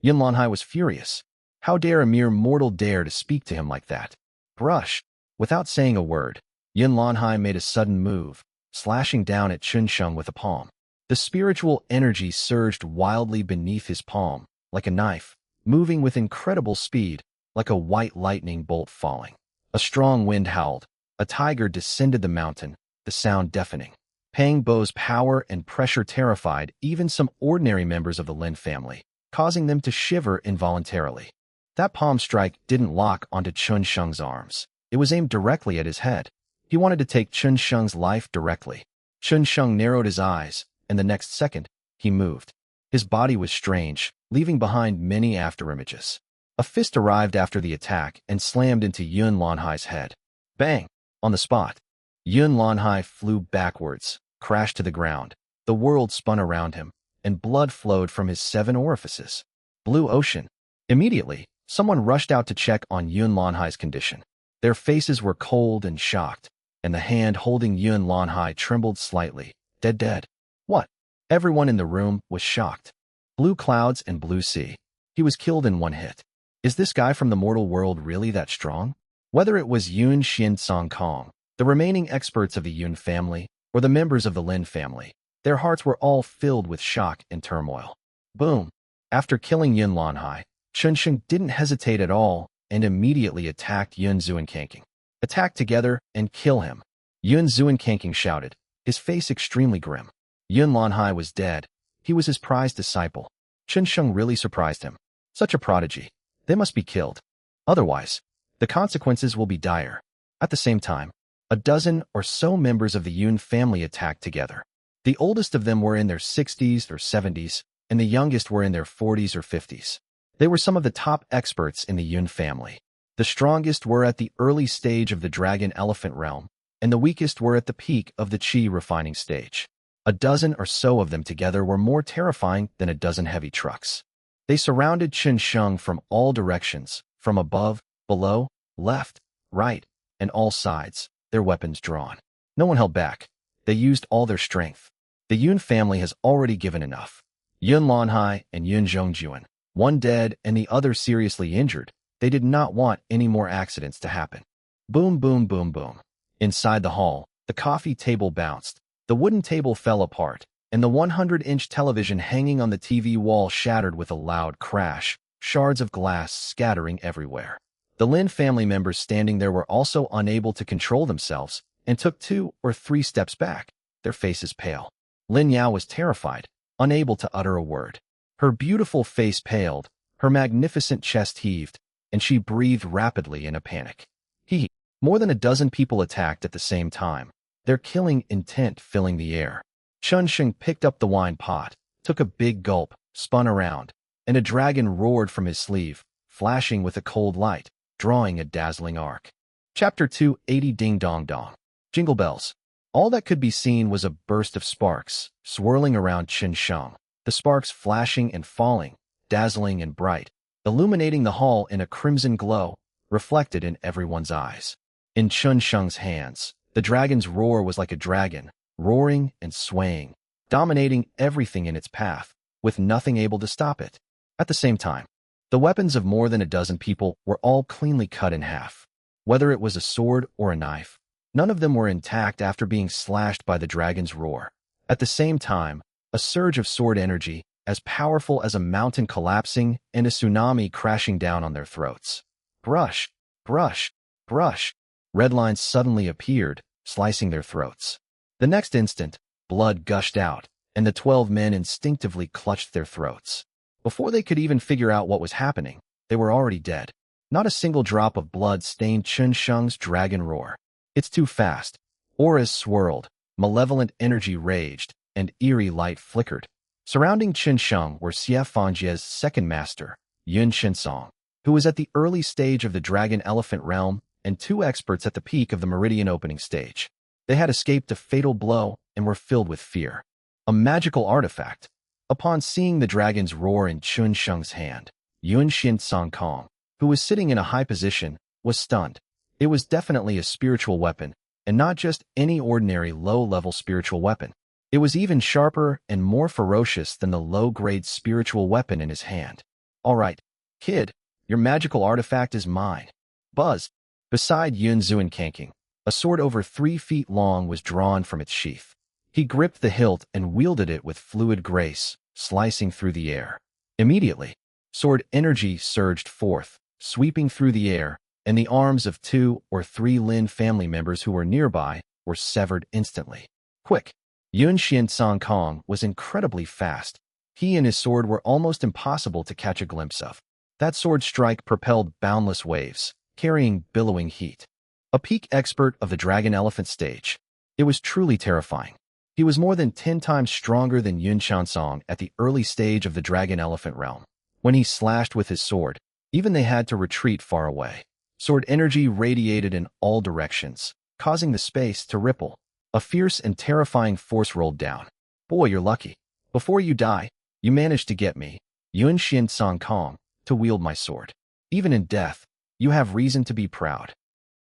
Yun Lanhai was furious. How dare a mere mortal dare to speak to him like that? Brush. Without saying a word, Yun Lanhai made a sudden move, slashing down at Chun Sheng with a palm. The spiritual energy surged wildly beneath his palm, like a knife, moving with incredible speed, like a white lightning bolt falling. A strong wind howled. A tiger descended the mountain, the sound deafening. Pang Bo's power and pressure terrified even some ordinary members of the Lin family, causing them to shiver involuntarily. That palm strike didn't lock onto Chun Sheng's arms. It was aimed directly at his head. He wanted to take Chun Sheng's life directly. Chun Sheng narrowed his eyes, and the next second, he moved. His body was strange, leaving behind many afterimages. A fist arrived after the attack and slammed into Yun Lanhai's head. Bang! On the spot. Yun Lanhai flew backwards, crashed to the ground. The world spun around him, and blood flowed from his 7 orifices. Blue ocean. Immediately, someone rushed out to check on Yun Lanhai's condition. Their faces were cold and shocked, and the hand holding Yun Lanhai trembled slightly. Dead. What? Everyone in the room was shocked. Blue clouds and blue sea. He was killed in one hit. Is this guy from the mortal world really that strong? Whether it was Yun Xin Song Kong, the remaining experts of the Yun family, or the members of the Lin family, their hearts were all filled with shock and turmoil. Boom! After killing Yun Lanhai, Chun Sheng didn't hesitate at all and immediately attacked Yun Zuankanking. Attack together and kill him. Yun Zuankanking shouted, his face extremely grim. Yun Lanhai was dead. He was his prized disciple. Chun Sheng really surprised him. Such a prodigy. They must be killed. Otherwise, the consequences will be dire. At the same time, a dozen or so members of the Yun family attacked together. The oldest of them were in their 60s or 70s, and the youngest were in their 40s or 50s. They were some of the top experts in the Yun family. The strongest were at the early stage of the dragon-elephant realm, and the weakest were at the peak of the chi refining stage. A dozen or so of them together were more terrifying than a dozen heavy trucks. They surrounded Chun Sheng from all directions, from above, below, left, right, and all sides, their weapons drawn. No one held back. They used all their strength. The Yun family has already given enough. Yun Lanhai and Yun Zhongjuan, one dead and the other seriously injured, they did not want any more accidents to happen. Boom, boom, boom, boom. Inside the hall, the coffee table bounced, the wooden table fell apart, and the 100-inch television hanging on the TV wall shattered with a loud crash, shards of glass scattering everywhere. The Lin family members standing there were also unable to control themselves and took 2 or 3 steps back, their faces pale. Lin Yao was terrified, unable to utter a word. Her beautiful face paled, her magnificent chest heaved, and she breathed rapidly in a panic. More than a dozen people attacked at the same time, their killing intent filling the air. Chun Sheng picked up the wine pot, took a big gulp, spun around, and a dragon roared from his sleeve, flashing with a cold light, drawing a dazzling arc. Chapter 280 Ding Dong Dong. Jingle bells. All that could be seen was a burst of sparks, swirling around Chun Sheng, the sparks flashing and falling, dazzling and bright, illuminating the hall in a crimson glow, reflected in everyone's eyes. In Chun Sheng's hands, the dragon's roar was like a dragon, roaring and swaying, dominating everything in its path, with nothing able to stop it. At the same time, the weapons of more than a dozen people were all cleanly cut in half. Whether it was a sword or a knife, none of them were intact after being slashed by the dragon's roar. At the same time, a surge of sword energy, as powerful as a mountain collapsing and a tsunami crashing down on their throats. Brush, brush, brush. Red lines suddenly appeared, slicing their throats. The next instant, blood gushed out, and the 12 men instinctively clutched their throats. Before they could even figure out what was happening, they were already dead. Not a single drop of blood stained Chun Sheng's dragon roar. It's too fast. Auras swirled, malevolent energy raged, and eerie light flickered. Surrounding Chun Sheng were Xie Fanjie's second master, Yun Shinsong, who was at the early stage of the Dragon Elephant realm, and 2 experts at the peak of the Meridian opening stage. They had escaped a fatal blow and were filled with fear. A magical artifact. Upon seeing the dragon's roar in Chun Sheng's hand, Yun Shinsong, who was sitting in a high position, was stunned. It was definitely a spiritual weapon, and not just any ordinary low-level spiritual weapon. It was even sharper and more ferocious than the low-grade spiritual weapon in his hand. All right, kid, your magical artifact is mine. Buzz. Beside Yun Zuankanking, a sword over 3 feet long was drawn from its sheath. He gripped the hilt and wielded it with fluid grace, slicing through the air. Immediately, sword energy surged forth, sweeping through the air, and the arms of 2 or 3 Lin family members who were nearby were severed instantly. Quick! Yun Shinsong was incredibly fast. He and his sword were almost impossible to catch a glimpse of. That sword strike propelled boundless waves, carrying billowing heat. A peak expert of the Dragon Elephant stage. It was truly terrifying. He was more than 10 times stronger than Yun Shinsong at the early stage of the Dragon Elephant realm. When he slashed with his sword, even they had to retreat far away. Sword energy radiated in all directions, causing the space to ripple. A fierce and terrifying force rolled down. Boy, you're lucky. Before you die, you managed to get me, Yun Shinsong, to wield my sword. Even in death, you have reason to be proud.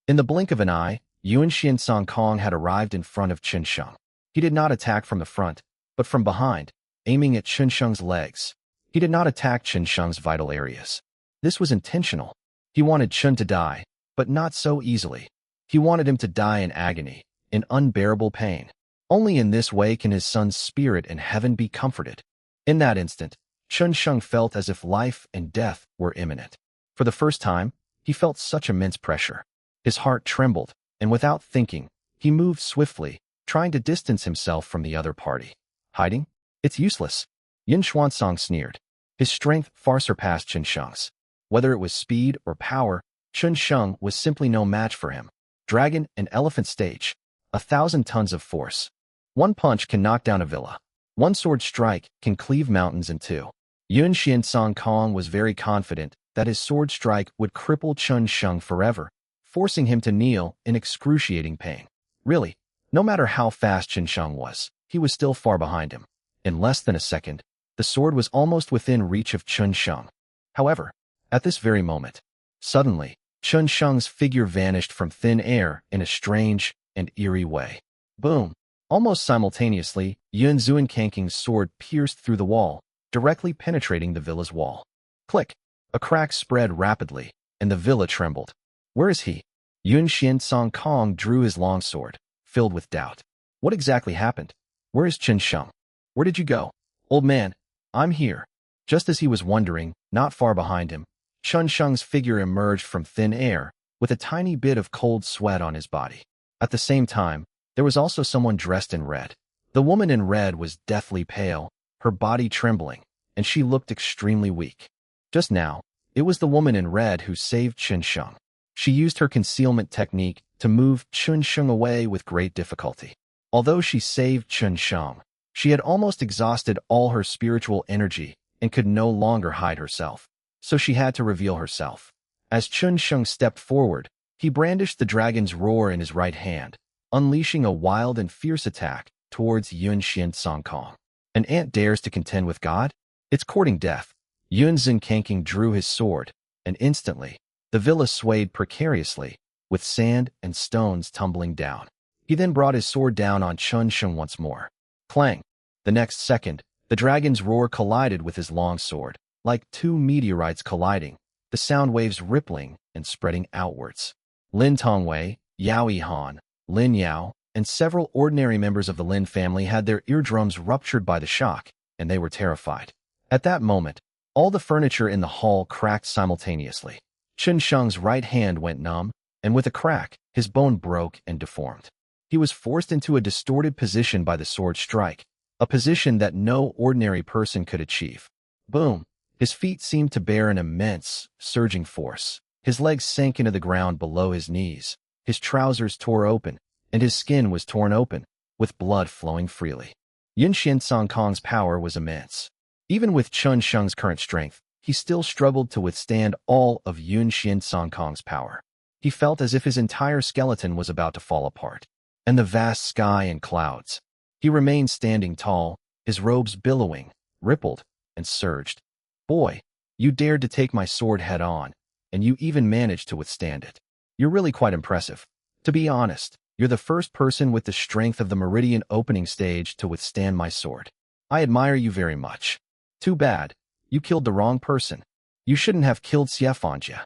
In the blink of an eye, Yun Shinsong had arrived in front of Chun Sheng. He did not attack from the front, but from behind, aiming at Chun Sheng's legs. He did not attack Chun Sheng's vital areas. This was intentional. He wanted Chun to die, but not so easily. He wanted him to die in agony, in unbearable pain. Only in this way can his son's spirit in heaven be comforted. In that instant, Chun Sheng felt as if life and death were imminent. For the first time, he felt such immense pressure. His heart trembled, and without thinking, he moved swiftly, trying to distance himself from the other party. Hiding? It's useless. Yin Xuansong sneered. His strength far surpassed Chun Sheng's. Whether it was speed or power, Chun Sheng was simply no match for him. Dragon and Elephant stage. 1,000 tons of force. One punch can knock down a villa. One sword strike can cleave mountains in 2. Yun Shinsong was very confident that his sword strike would cripple Chun Sheng forever, forcing him to kneel in excruciating pain. Really, no matter how fast Chun Sheng was, he was still far behind him. In less than a second, the sword was almost within reach of Chun Sheng. However, at this very moment, suddenly, Chun Sheng's figure vanished from thin air in a strange and eerie way. Boom! Almost simultaneously, Yun Zuankanking's sword pierced through the wall, directly penetrating the villa's wall. Click! A crack spread rapidly, and the villa trembled. Where is he? Yun Shinsong drew his longsword, filled with doubt. What exactly happened? Where is Chun Sheng? Where did you go? Old man, I'm here. Just as he was wondering, not far behind him, Chun Sheng's figure emerged from thin air, with a tiny bit of cold sweat on his body. At the same time, there was also someone dressed in red. The woman in red was deathly pale, her body trembling, and she looked extremely weak. Just now, it was the woman in red who saved Chun Sheng. She used her concealment technique to move Chun Sheng away with great difficulty. Although she saved Chun Sheng, she had almost exhausted all her spiritual energy and could no longer hide herself. So she had to reveal herself. As Chun Sheng stepped forward, he brandished the dragon's roar in his right hand, unleashing a wild and fierce attack towards Yun Shinsong. An ant dares to contend with God? It's courting death. Yun Kanking drew his sword, and instantly, the villa swayed precariously, with sand and stones tumbling down. He then brought his sword down on Chun Sheng once more. Clang! The next second, the dragon's roar collided with his long sword, like two meteorites colliding, the sound waves rippling and spreading outwards. Lin Tongwei, Yao Yihan, Lin Yao, and several ordinary members of the Lin family had their eardrums ruptured by the shock, and they were terrified. At that moment, all the furniture in the hall cracked simultaneously. Chun Sheng's right hand went numb, and with a crack, his bone broke and deformed. He was forced into a distorted position by the sword strike, a position that no ordinary person could achieve. Boom! His feet seemed to bear an immense, surging force. His legs sank into the ground below his knees. His trousers tore open, and his skin was torn open, with blood flowing freely. Yun Song Kong's power was immense. Even with Chun Sheng's current strength, he still struggled to withstand all of Yun Song Kong's power. He felt as if his entire skeleton was about to fall apart. And the vast sky and clouds. He remained standing tall, his robes billowing, rippled, and surged. Boy, you dared to take my sword head on, and you even managed to withstand it. You're really quite impressive. To be honest, you're the first person with the strength of the Meridian opening stage to withstand my sword. I admire you very much. Too bad. You killed the wrong person. You shouldn't have killed Xiefanja.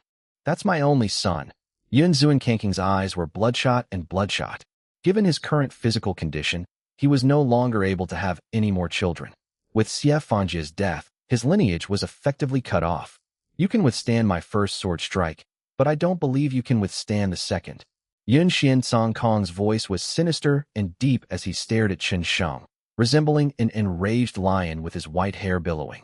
That's my only son. Yun Kanking's eyes were bloodshot and bloodshot. Given his current physical condition, he was no longer able to have any more children. With Xiefangjia's death, his lineage was effectively cut off. You can withstand my first sword strike, but I don't believe you can withstand the second. Yun Song Kong's voice was sinister and deep as he stared at Chun Sheng, resembling an enraged lion with his white hair billowing.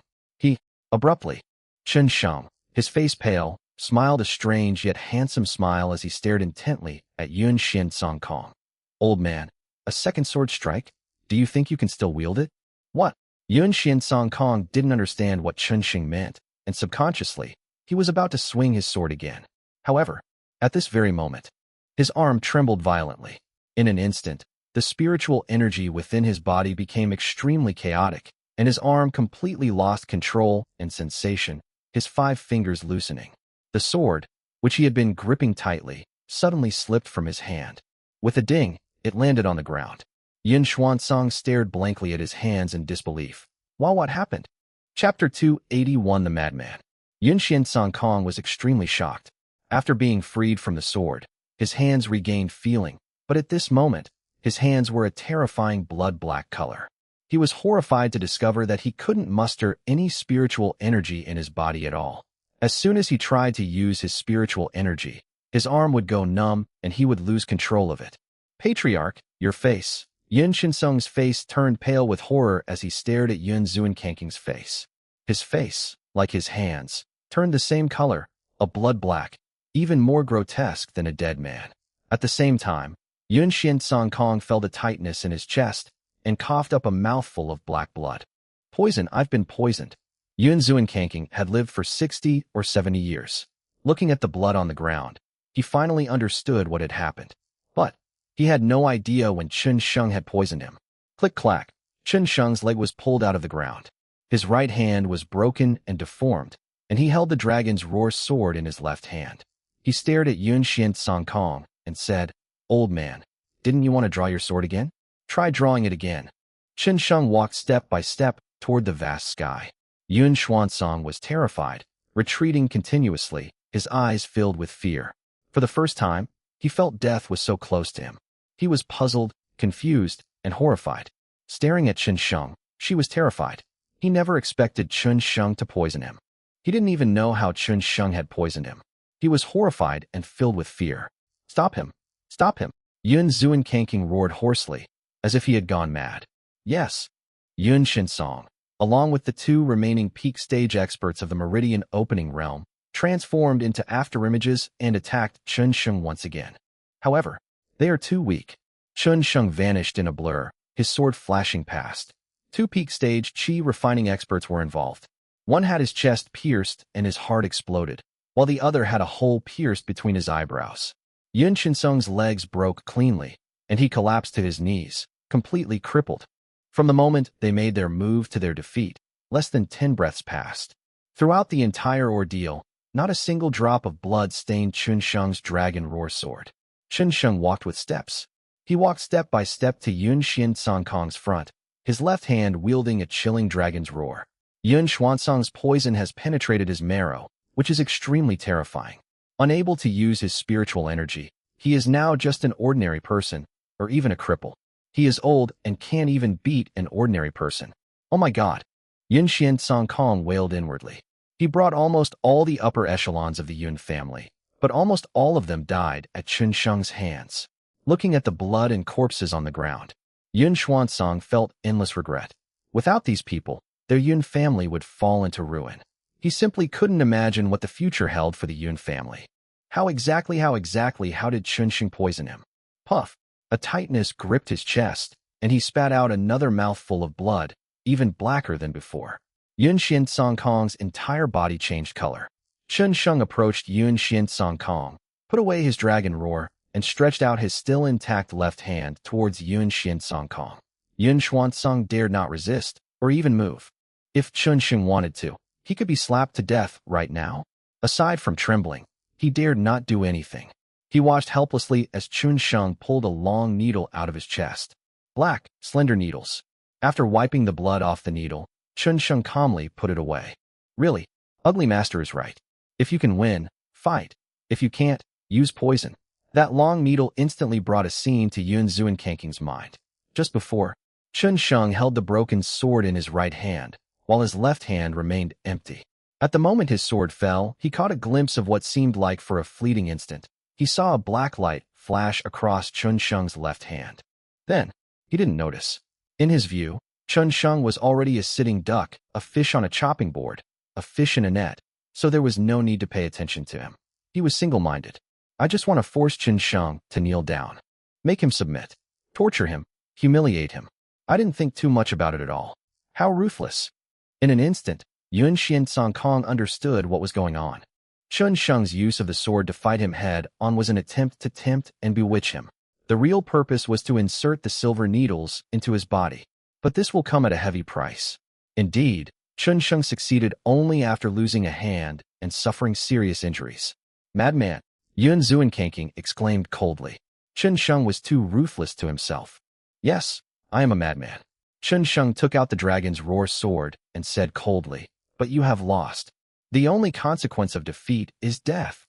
Abruptly, Chun Sheng, his face pale, smiled a strange yet handsome smile as he stared intently at Yun Song Kong. Old man, a second sword strike? Do you think you can still wield it? What? Yun Song Kong didn't understand what Chun Sheng meant, and subconsciously, he was about to swing his sword again. However, at this very moment, his arm trembled violently. In an instant, the spiritual energy within his body became extremely chaotic, and his arm completely lost control and sensation, his 5 fingers loosening. The sword, which he had been gripping tightly, suddenly slipped from his hand. With a ding, it landed on the ground. Yun Xuansong stared blankly at his hands in disbelief. What happened? Chapter 281 The Madman. Yun Song Kong was extremely shocked. After being freed from the sword, his hands regained feeling, but at this moment, his hands were a terrifying blood-black color. He was horrified to discover that he couldn't muster any spiritual energy in his body at all. As soon as he tried to use his spiritual energy, his arm would go numb and he would lose control of it. Patriarch, your face. Yun Song's face turned pale with horror as he stared at Yun Kanking's face. His face, like his hands, turned the same color, a blood-black, even more grotesque than a dead man. At the same time, Yun Song Kong felt a tightness in his chest and coughed up a mouthful of black blood. Poison, I've been poisoned. Yun Kanking had lived for 60 or 70 years. Looking at the blood on the ground, he finally understood what had happened. But he had no idea when Chun Sheng had poisoned him. Click-clack, Chun Sheng's leg was pulled out of the ground. His right hand was broken and deformed, and he held the dragon's roar sword in his left hand. He stared at Yun Song Kong and said, Old man, didn't you want to draw your sword again? Try drawing it again. Chun Sheng walked step by step toward the vast sky. Yun Xuansong was terrified, retreating continuously, his eyes filled with fear. For the first time, he felt death was so close to him. He was puzzled, confused, and horrified. Staring at Chun Sheng, she was terrified. He never expected Chun Sheng to poison him. He didn't even know how Chun Sheng had poisoned him. He was horrified and filled with fear. Stop him! Stop him! Yun Kanking roared hoarsely, as if he had gone mad. Yes. Yun Song, along with the 2 remaining peak stage experts of the Meridian opening realm, transformed into afterimages and attacked Chun Sheng once again. However, they are too weak. Chun Sheng vanished in a blur, his sword flashing past. 2 peak stage chi refining experts were involved. One had his chest pierced and his heart exploded, while the other had a hole pierced between his eyebrows. Yun Song's legs broke cleanly, and he collapsed to his knees, completely crippled. From the moment they made their move to their defeat, less than 10 breaths passed. Throughout the entire ordeal, not a single drop of blood stained Chun Sheng's dragon roar sword. Chun Sheng walked with steps. He walked step by step to Yun Xian Song Kong's front, his left hand wielding a chilling dragon's roar. Yun Xuansong's poison has penetrated his marrow, which is extremely terrifying. Unable to use his spiritual energy, he is now just an ordinary person, or even a cripple. He is old and can't even beat an ordinary person. Oh my god! Yun Xian Song Kong wailed inwardly. He brought almost all the upper echelons of the Yun family, but almost all of them died at Chun Sheng's hands. Looking at the blood and corpses on the ground, Yun Xuansong felt endless regret. Without these people, their Yun family would fall into ruin. He simply couldn't imagine what the future held for the Yun family. How exactly did Chun Sheng poison him? Puff! A tightness gripped his chest, and he spat out another mouthful of blood, even blacker than before. Yun Xian Song Kong's entire body changed color. Chun Sheng approached Yun Xian Song Kong, put away his dragon roar, and stretched out his still intact left hand towards Yun Xian Song Kong. Yun Xuansong dared not resist, or even move. If Chun Sheng wanted to, he could be slapped to death right now. Aside from trembling, he dared not do anything. He watched helplessly as Chun Sheng pulled a long needle out of his chest. Black, slender needles. After wiping the blood off the needle, Chun Sheng calmly put it away. Really, Ugly Master is right. If you can win, fight. If you can't, use poison. That long needle instantly brought a scene to Yun Zuinkanking's mind. Just before, Chun Sheng held the broken sword in his right hand, while his left hand remained empty. At the moment his sword fell, he caught a glimpse of what seemed like for a fleeting instant. He saw a black light flash across Chun Sheng's left hand. Then, he didn't notice. In his view, Chun Sheng was already a sitting duck, a fish on a chopping board, a fish in a net, so there was no need to pay attention to him. He was single-minded. I just want to force Chun Sheng to kneel down. Make him submit. Torture him. Humiliate him. I didn't think too much about it at all. How ruthless. In an instant, Yun Xian Song Kong understood what was going on. Chun Sheng's use of the sword to fight him head-on was an attempt to tempt and bewitch him. The real purpose was to insert the silver needles into his body. But this will come at a heavy price. Indeed, Chun Sheng succeeded only after losing a hand and suffering serious injuries. Madman! Yun Zuinkanking exclaimed coldly. Chun Sheng was too ruthless to himself. Yes, I am a madman. Chun Sheng took out the dragon's roar sword and said coldly, but you have lost. The only consequence of defeat is death.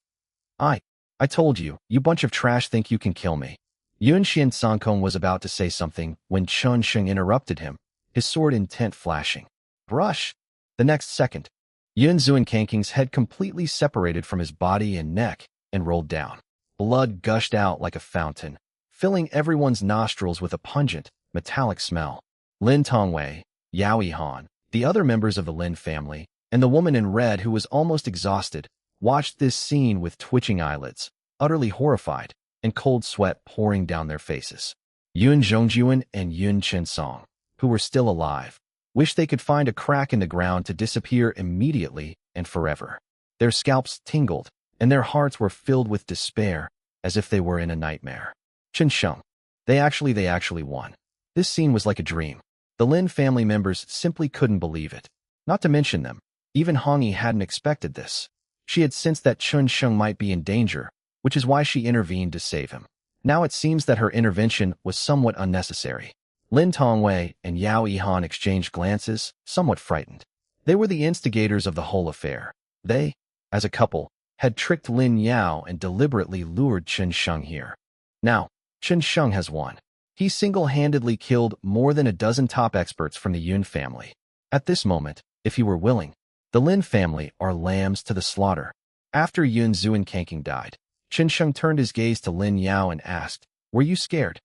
I told you, you bunch of trash think you can kill me. Yun Xian Songkong was about to say something when Chun Sheng interrupted him, his sword intent flashing. Brush! The next second, Yun Zuinkanking's head completely separated from his body and neck and rolled down. Blood gushed out like a fountain, filling everyone's nostrils with a pungent, metallic smell. Lin Tongwei, Yao Yihan, the other members of the Lin family, and the woman in red who was almost exhausted, watched this scene with twitching eyelids, utterly horrified, and cold sweat pouring down their faces. Yun Zhongjuan and Yun Chensong, who were still alive, wished they could find a crack in the ground to disappear immediately and forever. Their scalps tingled, and their hearts were filled with despair, as if they were in a nightmare. Chen Sheng. They actually won. This scene was like a dream. The Lin family members simply couldn't believe it. Not to mention them. Even Hong Yi hadn't expected this. She had sensed that Chun Sheng might be in danger, which is why she intervened to save him. Now it seems that her intervention was somewhat unnecessary. Lin Tongwei and Yao Yihan exchanged glances, somewhat frightened. They were the instigators of the whole affair. They, as a couple, had tricked Lin Yao and deliberately lured Chen Sheng here. Now, Chen Sheng has won. He single-handedly killed more than a dozen top experts from the Yun family. At this moment, if he were willing, the Lin family are lambs to the slaughter. After Yun Zuinkanking died, Chen Sheng turned his gaze to Lin Yao and asked, "Were you scared?"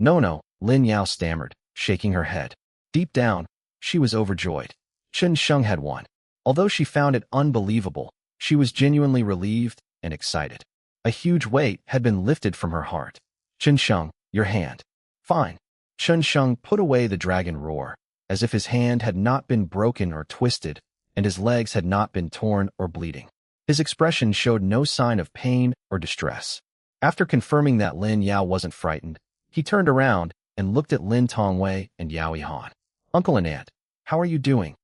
No, Lin Yao stammered, shaking her head. Deep down, she was overjoyed. Chen Sheng had won. Although she found it unbelievable, she was genuinely relieved and excited. A huge weight had been lifted from her heart. Chen Sheng, your hand. Fine. Chen Sheng put away the dragon roar, as if his hand had not been broken or twisted, and his legs had not been torn or bleeding. His expression showed no sign of pain or distress. After confirming that Lin Yao wasn't frightened, he turned around and looked at Lin Tongwei and Yao Yihan. Uncle and Aunt, how are you doing?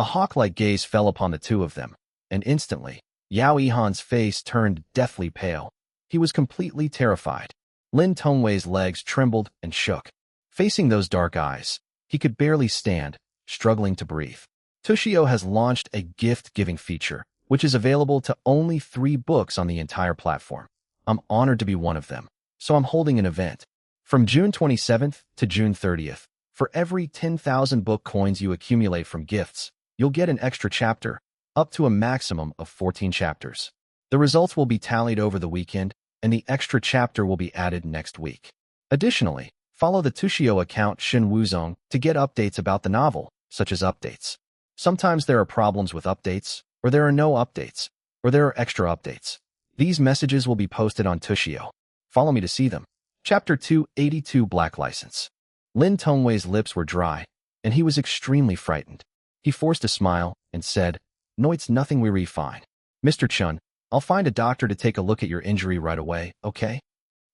A hawk-like gaze fell upon the two of them, and instantly, Yao Yihan's face turned deathly pale. He was completely terrified. Lin Tongwei's legs trembled and shook. Facing those dark eyes, he could barely stand, struggling to breathe. Tushio has launched a gift-giving feature, which is available to only 3 books on the entire platform. I'm honored to be one of them, so I'm holding an event. From June 27th to June 30th, for every 10,000 book coins you accumulate from gifts, you'll get an extra chapter, up to a maximum of 14 chapters. The results will be tallied over the weekend, and the extra chapter will be added next week. Additionally, follow the Tushio account Shin Wuzong to get updates about the novel, such as updates. Sometimes there are problems with updates, or there are no updates, or there are extra updates. These messages will be posted on Tushio. Follow me to see them. Chapter 282 Black License. Lin Tongwei's lips were dry, and he was extremely frightened. He forced a smile and said, "No, it's nothing, we're fine. Mr. Chun, I'll find a doctor to take a look at your injury right away, okay?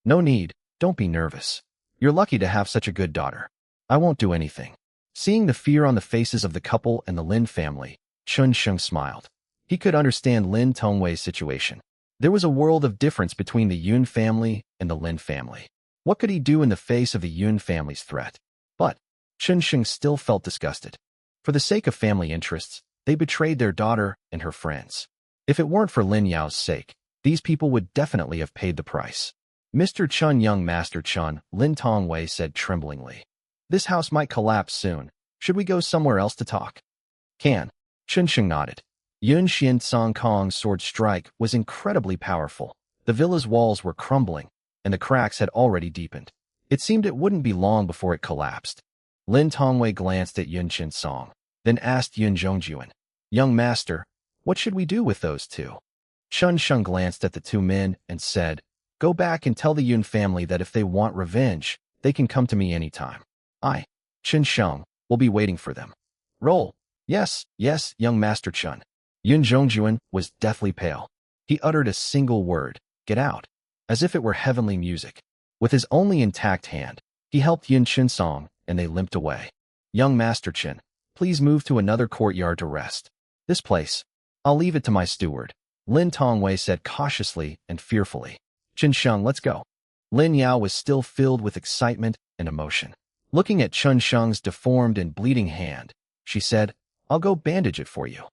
No need, don't be nervous. You're lucky to have such a good daughter. I won't do anything." Seeing the fear on the faces of the couple and the Lin family, Chun Sheng smiled. He could understand Lin Tongwei's situation. There was a world of difference between the Yun family and the Lin family. What could he do in the face of the Yun family's threat? But Chun Sheng still felt disgusted. For the sake of family interests, they betrayed their daughter and her friends. If it weren't for Lin Yao's sake, these people would definitely have paid the price. Mr. Chun, young Master Chun, Lin Tongwei said tremblingly. This house might collapse soon. Should we go somewhere else to talk? Can. Chun Sheng nodded. Yun Xian Song Kong's sword strike was incredibly powerful. The villa's walls were crumbling, and the cracks had already deepened. It seemed it wouldn't be long before it collapsed. Lin Tongwei glanced at Yun Xian Song, then asked Yun Zhongjuan, "Young master, what should we do with those two?" Chun Sheng glanced at the two men and said, "Go back and tell the Yun family that if they want revenge, they can come to me anytime. I, Chun Sheng, will be waiting for them." Roll. Yes, yes, young Master Chun. Yun Zhongjuan was deathly pale. He uttered a single word, "Get out," as if it were heavenly music. With his only intact hand, he helped Yun Xian Song, and they limped away. "Young Master Chin, please move to another courtyard to rest. This place, I'll leave it to my steward," Lin Tongwei said cautiously and fearfully. "Chun Sheng, let's go." Lin Yao was still filled with excitement and emotion. Looking at Chun Sheng's deformed and bleeding hand, she said, "I'll go bandage it for you."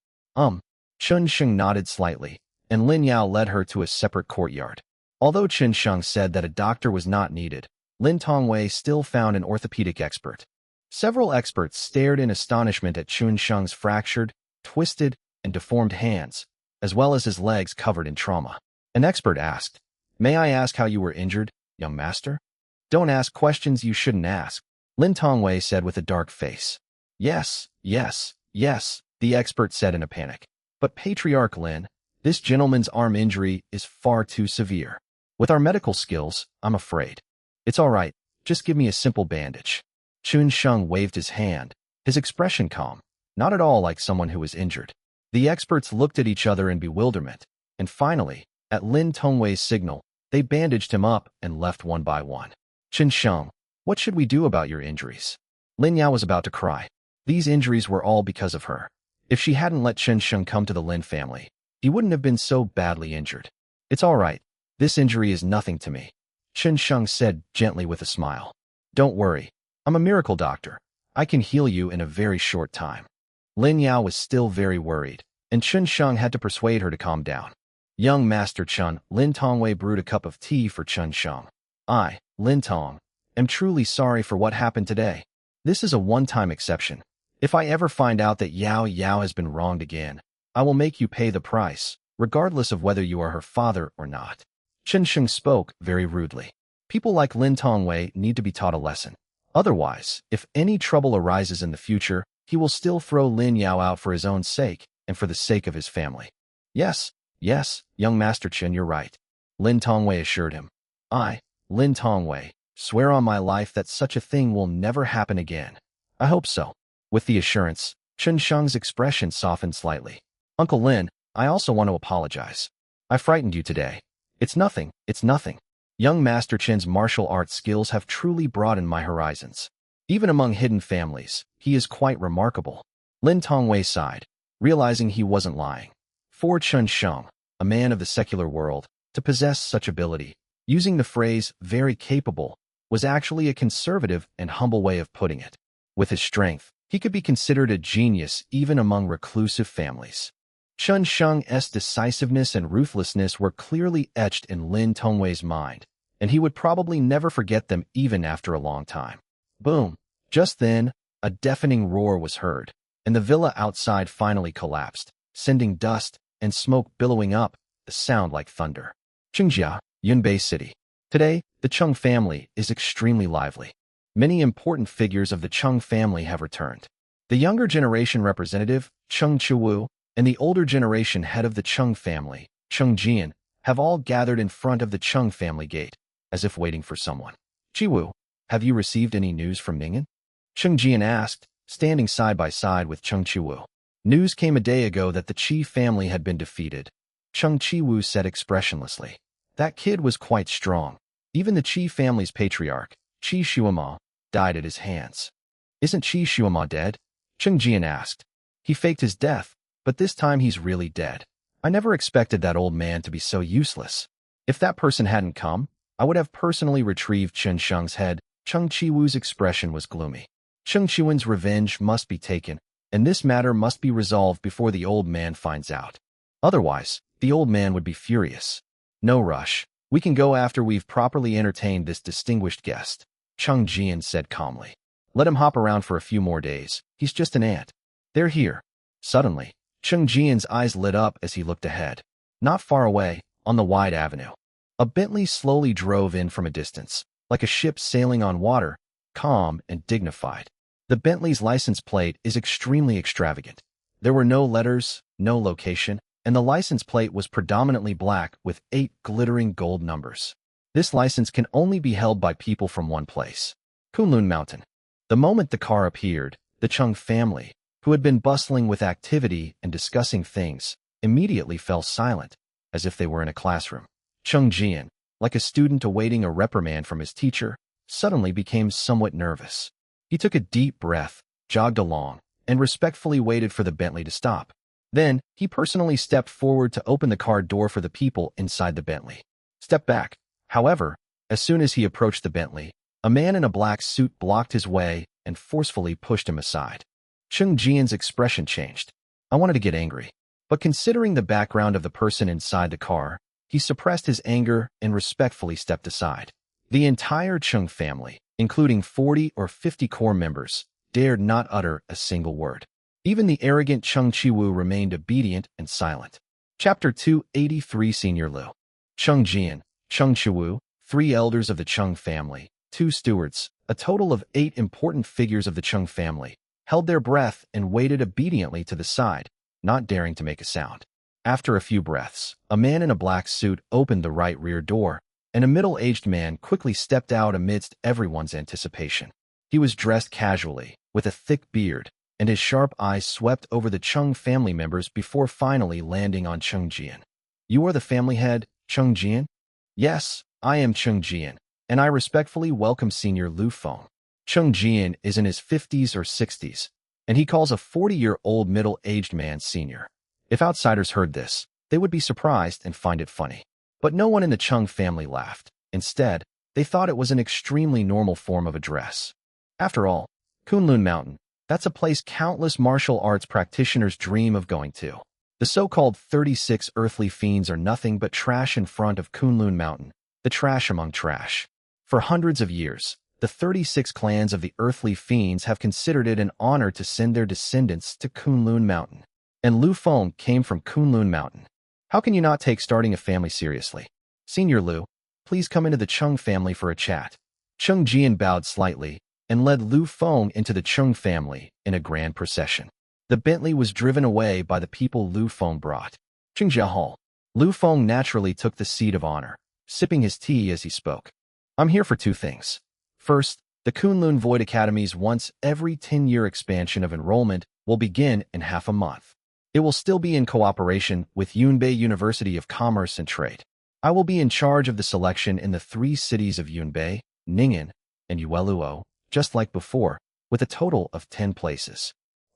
Chun Sheng nodded slightly, and Lin Yao led her to a separate courtyard. Although Chun Sheng said that a doctor was not needed, Lin Tongwei still found an orthopedic expert. Several experts stared in astonishment at Chun Sheng's fractured, twisted, and deformed hands, as well as his legs covered in trauma. An expert asked, "May I ask how you were injured, young master?" "Don't ask questions you shouldn't ask," Lin Tongwei said with a dark face. Yes, the expert said in a panic. "But Patriarch Lin, this gentleman's arm injury is far too severe. With our medical skills, I'm afraid." "It's all right, just give me a simple bandage." Chun Sheng waved his hand, his expression calm, not at all like someone who was injured. The experts looked at each other in bewilderment, and finally, at Lin Tongwei's signal, they bandaged him up and left one by one. "Chun Sheng, what should we do about your injuries?" Lin Yao was about to cry. These injuries were all because of her. If she hadn't let Chun Sheng come to the Lin family, he wouldn't have been so badly injured. "It's all right. This injury is nothing to me," Chun Sheng said gently with a smile. "Don't worry. I'm a miracle doctor. I can heal you in a very short time." Lin Yao was still very worried, and Chun Sheng had to persuade her to calm down. "Young Master Chun," Lin Tongwei brewed a cup of tea for Chun Sheng. "I, Lin Tong, am truly sorry for what happened today. This is a one-time exception. If I ever find out that Yao has been wronged again, I will make you pay the price, regardless of whether you are her father or not." Chun Sheng spoke very rudely. People like Lin Tongwei need to be taught a lesson. Otherwise, if any trouble arises in the future, he will still throw Lin Yao out for his own sake and for the sake of his family. Yes, young Master Chin, you're right," Lin Tongwei assured him. "I, Lin Tongwei, swear on my life that such a thing will never happen again." "I hope so." With the assurance, Chun Sheng's expression softened slightly. "Uncle Lin, I also want to apologize. I frightened you today." It's nothing. Young Master Chin's martial arts skills have truly broadened my horizons. Even among hidden families, he is quite remarkable." Lin Tongwei sighed, realizing he wasn't lying. For Chen Sheng, a man of the secular world, to possess such ability, using the phrase very capable, was actually a conservative and humble way of putting it. With his strength, he could be considered a genius even among reclusive families. Chen Sheng's decisiveness and ruthlessness were clearly etched in Lin Tongwei's mind, and he would probably never forget them even after a long time. Boom! Just then, a deafening roar was heard, and the villa outside finally collapsed, sending dust and smoke billowing up, the sound like thunder. Qingjia, Yunbei City. Today, the Cheng family is extremely lively. Many important figures of the Cheng family have returned. The younger generation representative, Cheng Chiwu, and the older generation head of the Cheng family, Cheng Jian, have all gathered in front of the Cheng family gate, as if waiting for someone. Chiwu, have you received any news from Ningen? Cheng Jian asked, standing side by side with Cheng Chiwu. News came a day ago that the Qi family had been defeated. Cheng Chiwu said expressionlessly. That kid was quite strong. Even the Qi family's patriarch, Qi Shuima, died at his hands. Isn't Qi Shuima dead? Cheng Jian asked. He faked his death, but this time he's really dead. I never expected that old man to be so useless. If that person hadn't come, I would have personally retrieved Chen Sheng's head. Cheng Chiwu's expression was gloomy. Cheng Chuan's revenge must be taken, and this matter must be resolved before the old man finds out. Otherwise, the old man would be furious. No rush. We can go after we've properly entertained this distinguished guest, Cheng Jian said calmly. Let him hop around for a few more days. He's just an ant. They're here. Suddenly, Cheng Jian's eyes lit up as he looked ahead. Not far away, on the wide avenue, a Bentley slowly drove in from a distance, like a ship sailing on water, calm and dignified. The Bentley's license plate is extremely extravagant. There were no letters, no location, and the license plate was predominantly black with 8 glittering gold numbers. This license can only be held by people from one place, Kunlun Mountain. The moment the car appeared, the Cheng family, who had been bustling with activity and discussing things, immediately fell silent, as if they were in a classroom. Cheng Jian, like a student awaiting a reprimand from his teacher, suddenly became somewhat nervous. He took a deep breath, jogged along, and respectfully waited for the Bentley to stop. Then, he personally stepped forward to open the car door for the people inside the Bentley. Step back. However, as soon as he approached the Bentley, a man in a black suit blocked his way and forcefully pushed him aside. Cheng Jian's expression changed. I wanted to get angry, but considering the background of the person inside the car, he suppressed his anger and respectfully stepped aside. The entire Cheng family, including 40 or 50 core members, dared not utter a single word. Even the arrogant Cheng Chiwu remained obedient and silent. Chapter 283 Senior Lu. Cheng Jian, Cheng Chiwu, 3 elders of the Cheng family, 2 stewards, a total of 8 important figures of the Cheng family, held their breath and waited obediently to the side, not daring to make a sound. After a few breaths, a man in a black suit opened the right rear door, and a middle-aged man quickly stepped out amidst everyone's anticipation. He was dressed casually, with a thick beard, and his sharp eyes swept over the Cheng family members before finally landing on Cheng Jian. You are the family head, Cheng Jian? Yes, I am Cheng Jian, and I respectfully welcome Senior Lu Feng. Cheng Jian is in his 50s or 60s, and he calls a 40-year-old middle-aged man senior. If outsiders heard this, they would be surprised and find it funny. But no one in the Cheng family laughed. Instead, they thought it was an extremely normal form of address. After all, Kunlun Mountain, that's a place countless martial arts practitioners dream of going to. The so-called 36 earthly fiends are nothing but trash in front of Kunlun Mountain, the trash among trash. For hundreds of years, the 36 clans of the earthly fiends have considered it an honor to send their descendants to Kunlun Mountain. And Lu Feng came from Kunlun Mountain. How can you not take starting a family seriously? Senior Lu, please come into the Cheng family for a chat. Cheng Jian bowed slightly and led Lu Feng into the Cheng family in a grand procession. The Bentley was driven away by the people Lu Feng brought. Qingjia Hall. Lu Feng naturally took the seat of honor, sipping his tea as he spoke. I'm here for 2 things. First, the Kunlun Void Academy's once every 10-year expansion of enrollment will begin in half a month. It will still be in cooperation with Yunbei University of Commerce and Trade. I will be in charge of the selection in the 3 cities of Yunbei, Ningen, and Yueluo, just like before, with a total of 10 places.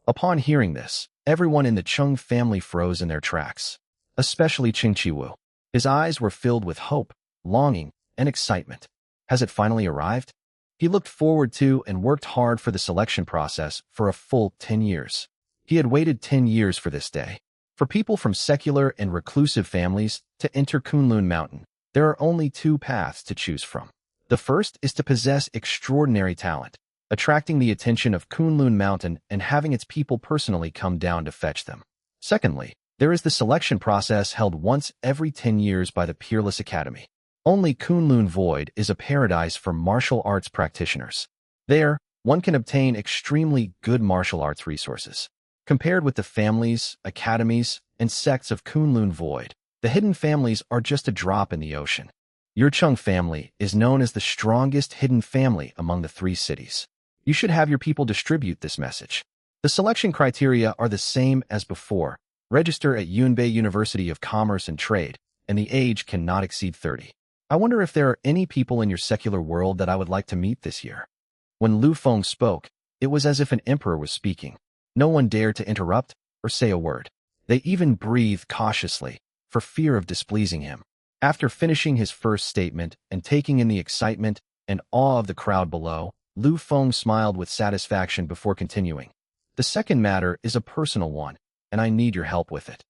Upon hearing this, everyone in the Chung family froze in their tracks, especially Ching Chiwu. His eyes were filled with hope, longing, and excitement. Has it finally arrived? He looked forward to and worked hard for the selection process for a full 10 years. He had waited 10 years for this day. For people from secular and reclusive families to enter Kunlun Mountain, there are only two paths to choose from. The first is to possess extraordinary talent, attracting the attention of Kunlun Mountain and having its people personally come down to fetch them. Secondly, there is the selection process held once every 10 years by the Peerless Academy. Only Kunlun Void is a paradise for martial arts practitioners. There, one can obtain extremely good martial arts resources. Compared with the families, academies, and sects of Kunlun Void, the hidden families are just a drop in the ocean. Your Chung family is known as the strongest hidden family among the 3 cities. You should have your people distribute this message. The selection criteria are the same as before. Register at Yunbei University of Commerce and Trade, and the age cannot exceed 30. I wonder if there are any people in your secular world that I would like to meet this year. When Lu Feng spoke, it was as if an emperor was speaking. No one dared to interrupt or say a word. They even breathed cautiously, for fear of displeasing him. After finishing his first statement and taking in the excitement and awe of the crowd below, Lu Feng smiled with satisfaction before continuing. The second matter is a personal one, and I need your help with it.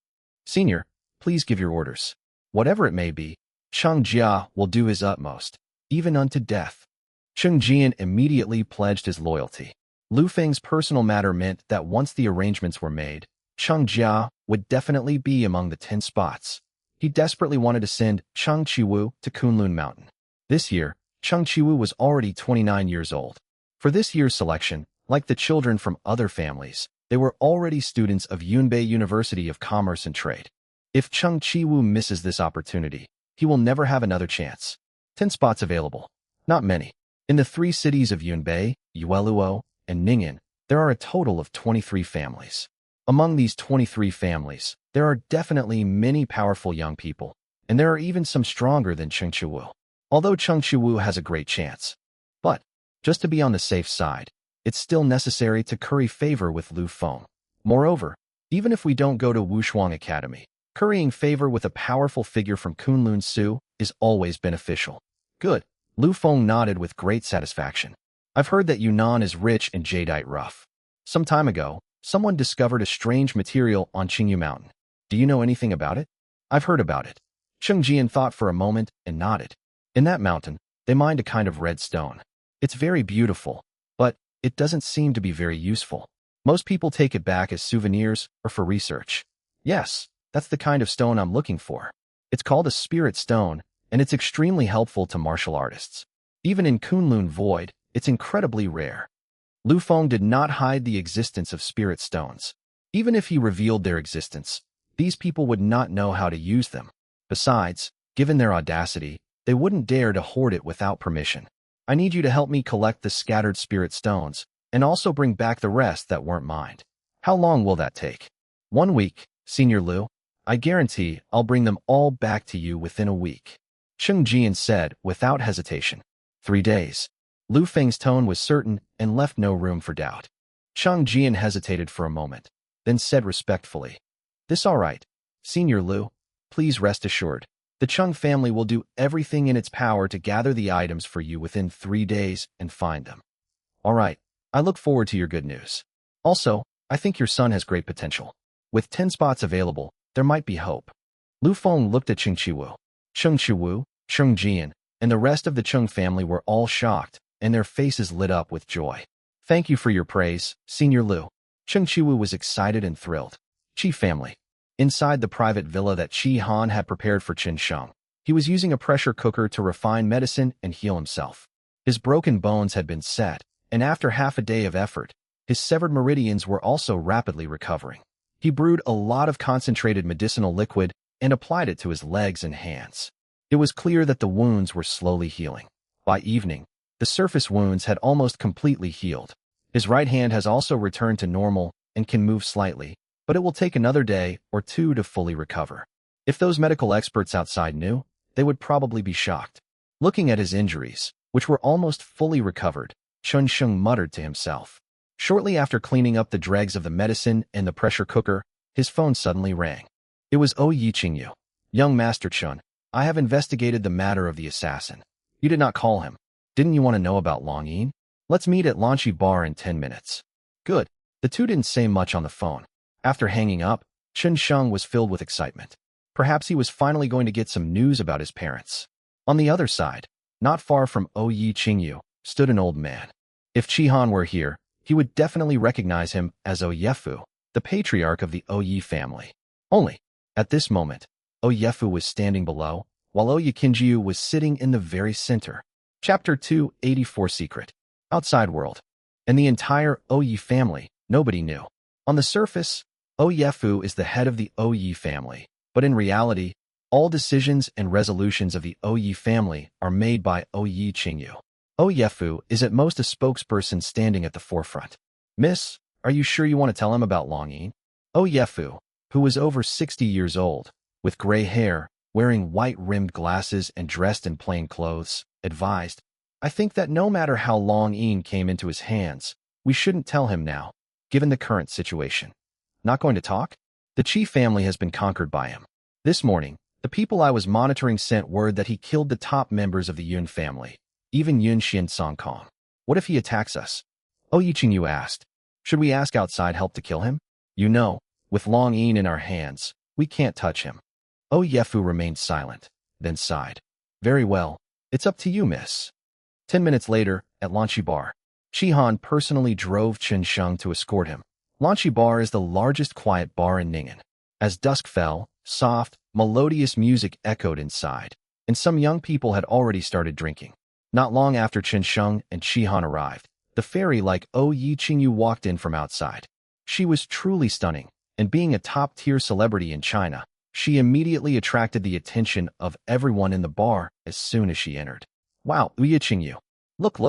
Senior, please give your orders. Whatever it may be, Cheng Jia will do his utmost, even unto death. Cheng Jian immediately pledged his loyalty. Lu Feng's personal matter meant that once the arrangements were made, Cheng Jia would definitely be among the 10 spots. He desperately wanted to send Cheng Chiwu to Kunlun Mountain. This year, Cheng Chiwu was already 29 years old. For this year's selection, like the children from other families, they were already students of Yunbei University of Commerce and Trade. If Cheng Chiwu misses this opportunity, he will never have another chance. 10 spots available. Not many. In the 3 cities of Yunbei, Yueluo, and Ning'an, there are a total of 23 families. Among these 23 families, there are definitely many powerful young people, and there are even some stronger than Cheng Chiwu. Although Cheng Chiwu has a great chance. But, just to be on the safe side, it's still necessary to curry favor with Lu Feng. Moreover, even if we don't go to Wushuang Academy, currying favor with a powerful figure from Kunlun Su is always beneficial. Good. Lu Feng nodded with great satisfaction. I've heard that Yunnan is rich in jadeite rough. Some time ago, someone discovered a strange material on Qingyu Mountain. Do you know anything about it? I've heard about it. Cheng Jian thought for a moment and nodded. In that mountain, they mined a kind of red stone. It's very beautiful, but it doesn't seem to be very useful. Most people take it back as souvenirs or for research. Yes, that's the kind of stone I'm looking for. It's called a spirit stone, and it's extremely helpful to martial artists. Even in Kunlun Void, it's incredibly rare. Lu Feng did not hide the existence of spirit stones. Even if he revealed their existence, these people would not know how to use them. Besides, given their audacity, they wouldn't dare to hoard it without permission. I need you to help me collect the scattered spirit stones, and also bring back the rest that weren't mined. How long will that take? 1 week, Senior Lu. I guarantee I'll bring them all back to you within a week. Cheng Jian said without hesitation. 3 days. Lu Feng's tone was certain and left no room for doubt. Cheng Jian hesitated for a moment, then said respectfully, "This all right, Senior Lu. Please rest assured. The Chung family will do everything in its power to gather the items for you within 3 days and find them." All right, I look forward to your good news. Also, I think your son has great potential. With 10 spots available, there might be hope. Lu Feng looked at Cheng Chiwu. Cheng Chiwu, Cheng Jian, and the rest of the Chung family were all shocked, and their faces lit up with joy. Thank you for your praise, Senior Lu. Cheng Chiwu was excited and thrilled. Qi family. Inside the private villa that Qi Han had prepared for Qin Sheng, he was using a pressure cooker to refine medicine and heal himself. His broken bones had been set, and after half a day of effort, his severed meridians were also rapidly recovering. He brewed a lot of concentrated medicinal liquid and applied it to his legs and hands. It was clear that the wounds were slowly healing. By evening, the surface wounds had almost completely healed. His right hand has also returned to normal and can move slightly, but it will take another day or 2 to fully recover. If those medical experts outside knew, they would probably be shocked. Looking at his injuries, which were almost fully recovered, Chun Sheng muttered to himself. Shortly after cleaning up the dregs of the medicine and the pressure cooker, his phone suddenly rang. It was Yi Qingyu. Young Master Chun, I have investigated the matter of the assassin. You did not call him. Didn't you want to know about Long Yin? Let's meet at Lanchi Bar in 10 minutes. Good. The two didn't say much on the phone. After hanging up, Chen Sheng was filled with excitement. Perhaps he was finally going to get some news about his parents. On the other side, not far from Yi Qingyu, stood an old man. If Chi-Han were here, he would definitely recognize him as Yefu, the patriarch of the Yi family. Only, at this moment, Yefu was standing below, while Yi Qingyu was sitting in the very center. Chapter 284 Secret. Outside world. And the entire Yi family, nobody knew. On the surface, Yefu is the head of the Yi family, but in reality, all decisions and resolutions of the Yi family are made by Yi Qingyu. Yefu is at most a spokesperson standing at the forefront. Miss, are you sure you want to tell him about Long Yin? Yefu, who was over 60 years old, with gray hair, wearing white-rimmed glasses and dressed in plain clothes, advised, I think that no matter how Long Yin came into his hands, we shouldn't tell him now, given the current situation. Not going to talk? The Qi family has been conquered by him. This morning, the people I was monitoring sent word that he killed the top members of the Yun family, even Yun Xian Song Kong. What if he attacks us? Yi Qingyu asked. Should we ask outside help to kill him? You know, with Long Yin in our hands, we can't touch him. Yefu remained silent, then sighed. Very well, it's up to you, miss. 10 minutes later, at Lanchi Bar, Chi-Han personally drove Chen Sheng to escort him. Lanchi Bar is the largest quiet bar in Ning'an. As dusk fell, soft, melodious music echoed inside, and some young people had already started drinking. Not long after Chen Sheng and Chi-Han arrived, the fairy-like Yi Qingyu walked in from outside. She was truly stunning, and being a top-tier celebrity in China, she immediately attracted the attention of everyone in the bar as soon as she entered. Wow, Yi Qingyu. Look,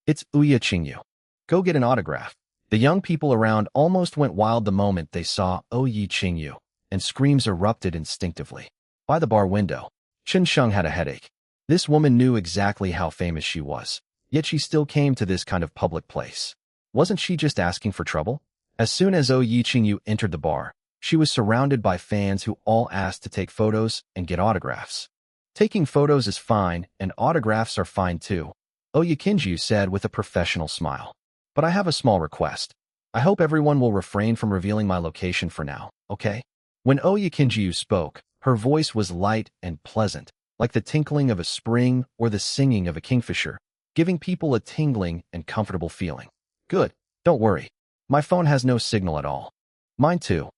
it's Yi Qingyu. Go get an autograph. The young people around almost went wild the moment they saw Yi Qingyu, and screams erupted instinctively. By the bar window, Chen Sheng had a headache. This woman knew exactly how famous she was, yet she still came to this kind of public place. Wasn't she just asking for trouble? As soon as Yi Qingyu entered the bar, she was surrounded by fans who all asked to take photos and get autographs. Taking photos is fine, and autographs are fine too, Yi Qingyu said with a professional smile. But I have a small request. I hope everyone will refrain from revealing my location for now, okay? When Yi Qingyu spoke, her voice was light and pleasant, like the tinkling of a spring or the singing of a kingfisher, giving people a tingling and comfortable feeling. Good, don't worry. My phone has no signal at all. Mine too.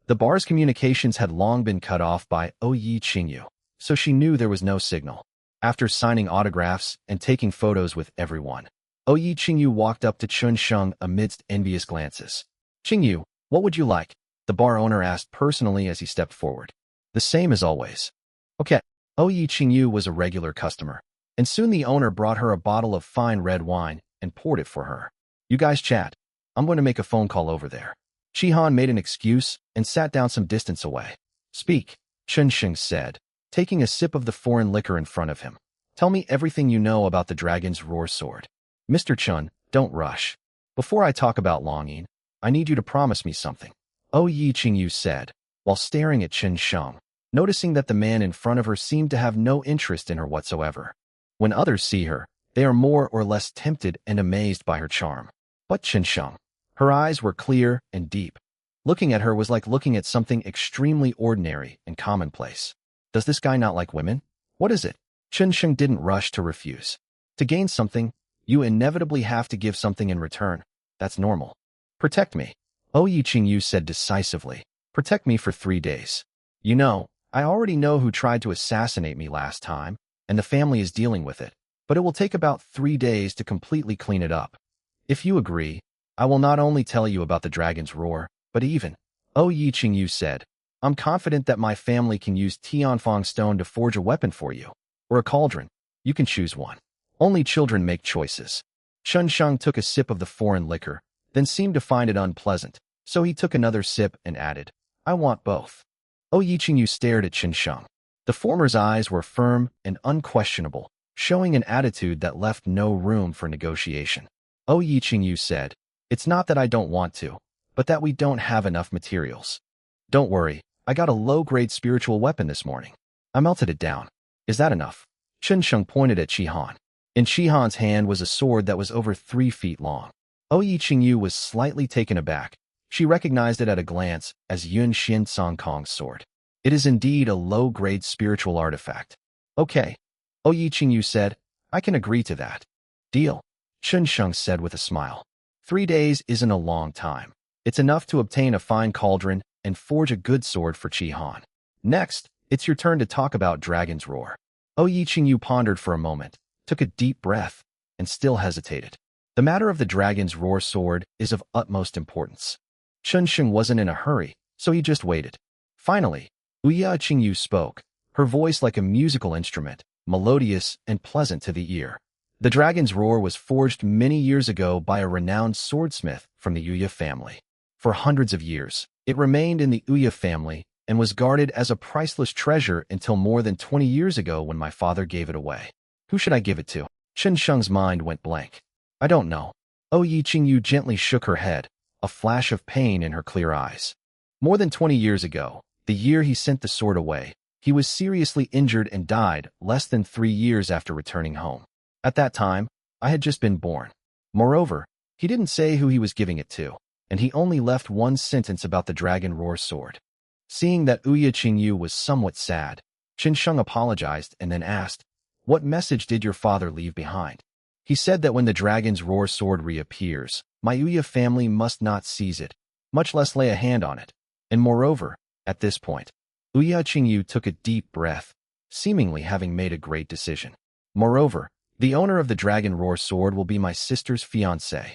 The bar's communications had long been cut off by Yi Qingyu, so she knew there was no signal. After signing autographs and taking photos with everyone, Yi Qingyu walked up to Chen Sheng amidst envious glances. Qingyu, what would you like? The bar owner asked personally as he stepped forward. The same as always. Okay. Yi Qingyu was a regular customer, and soon the owner brought her a bottle of fine red wine and poured it for her. You guys chat. I'm going to make a phone call over there. Chi-Han made an excuse and sat down some distance away. Speak, Chen Sheng said, taking a sip of the foreign liquor in front of him. Tell me everything you know about the dragon's roar sword. Mr. Chun, don't rush. Before I talk about Long Yin, I need you to promise me something. Yi Qingyu said, while staring at Chen Sheng, noticing that the man in front of her seemed to have no interest in her whatsoever. When others see her, they are more or less tempted and amazed by her charm. But Chen Sheng, her eyes were clear and deep. Looking at her was like looking at something extremely ordinary and commonplace. Does this guy not like women? What is it? Chen Sheng didn't rush to refuse. To gain something, you inevitably have to give something in return. That's normal. Protect me. Yi Qingyu said decisively. Protect me for 3 days. You know, I already know who tried to assassinate me last time, and the family is dealing with it, but it will take about 3 days to completely clean it up. If you agree, I will not only tell you about the dragon's roar, but even, Yi Qingyu said, I'm confident that my family can use Tianfang stone to forge a weapon for you, or a cauldron. You can choose one. Only children make choices. Chen Sheng took a sip of the foreign liquor, then seemed to find it unpleasant, so he took another sip and added, I want both. Yi Qingyu stared at Chen Sheng. The former's eyes were firm and unquestionable, showing an attitude that left no room for negotiation. Yi Qingyu said, It's not that I don't want to, but that we don't have enough materials. Don't worry, I got a low-grade spiritual weapon this morning. I melted it down. Is that enough? Chen Sheng pointed at Chi-Han. In Chi-Han's hand was a sword that was over 3 feet long. Oyi Qingyu was slightly taken aback. She recognized it at a glance as Yun Xin Song Kong's sword. It is indeed a low-grade spiritual artifact. Okay, Oyi Qingyu said, I can agree to that. Deal, Chen Sheng said with a smile. 3 days isn't a long time. It's enough to obtain a fine cauldron and forge a good sword for Chi-Han. Next, it's your turn to talk about Dragon's Roar. Oyi Qingyu pondered for a moment, took a deep breath, and still hesitated. The matter of the Dragon's Roar sword is of utmost importance. Chen Sheng wasn't in a hurry, so he just waited. Finally, Oyi Qingyu spoke, her voice like a musical instrument, melodious and pleasant to the ear. The Dragon's Roar was forged many years ago by a renowned swordsmith from the Uya family. For hundreds of years, it remained in the Uya family and was guarded as a priceless treasure until more than 20 years ago when my father gave it away. Who should I give it to? Chen Sheng's mind went blank. I don't know. Oyi Qingyu gently shook her head, a flash of pain in her clear eyes. More than 20 years ago, the year he sent the sword away, he was seriously injured and died less than 3 years after returning home. At that time, I had just been born. Moreover, he didn't say who he was giving it to, and he only left one sentence about the Dragon Roar sword. Seeing that Oyi Qingyu was somewhat sad, Chen Sheng apologized and then asked, What message did your father leave behind? He said that when the Dragon's Roar sword reappears, my Uya family must not seize it, much less lay a hand on it. And moreover, at this point, Oyi Qingyu took a deep breath, seemingly having made a great decision. Moreover, the owner of the Dragon Roar sword will be my sister's fiancé.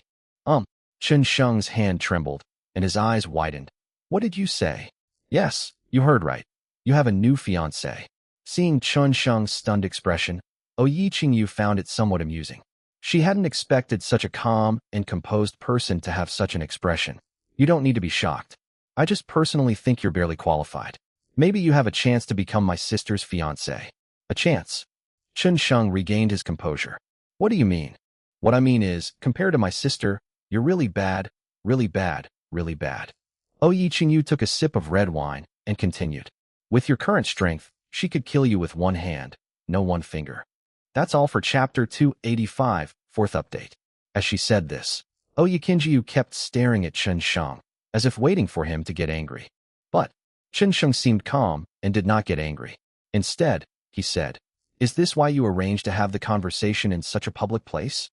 Chen Sheng's hand trembled, and his eyes widened. What did you say? Yes, you heard right. You have a new fiancé. Seeing Chen Sheng's stunned expression, Oyi Qingyu found it somewhat amusing. She hadn't expected such a calm and composed person to have such an expression. You don't need to be shocked. I just personally think you're barely qualified. Maybe you have a chance to become my sister's fiancé. A chance? Chen Sheng regained his composure. What do you mean? What I mean is, compared to my sister, you're really bad, really bad, really bad. Oyi Qingyu took a sip of red wine and continued. With your current strength, she could kill you with one hand, no one finger. That's all for Chapter 285, 4th update. As she said this, Oyi Qingyu kept staring at Chen Sheng, as if waiting for him to get angry. But Chen Sheng seemed calm and did not get angry. Instead, he said, Is this why you arranged to have the conversation in such a public place?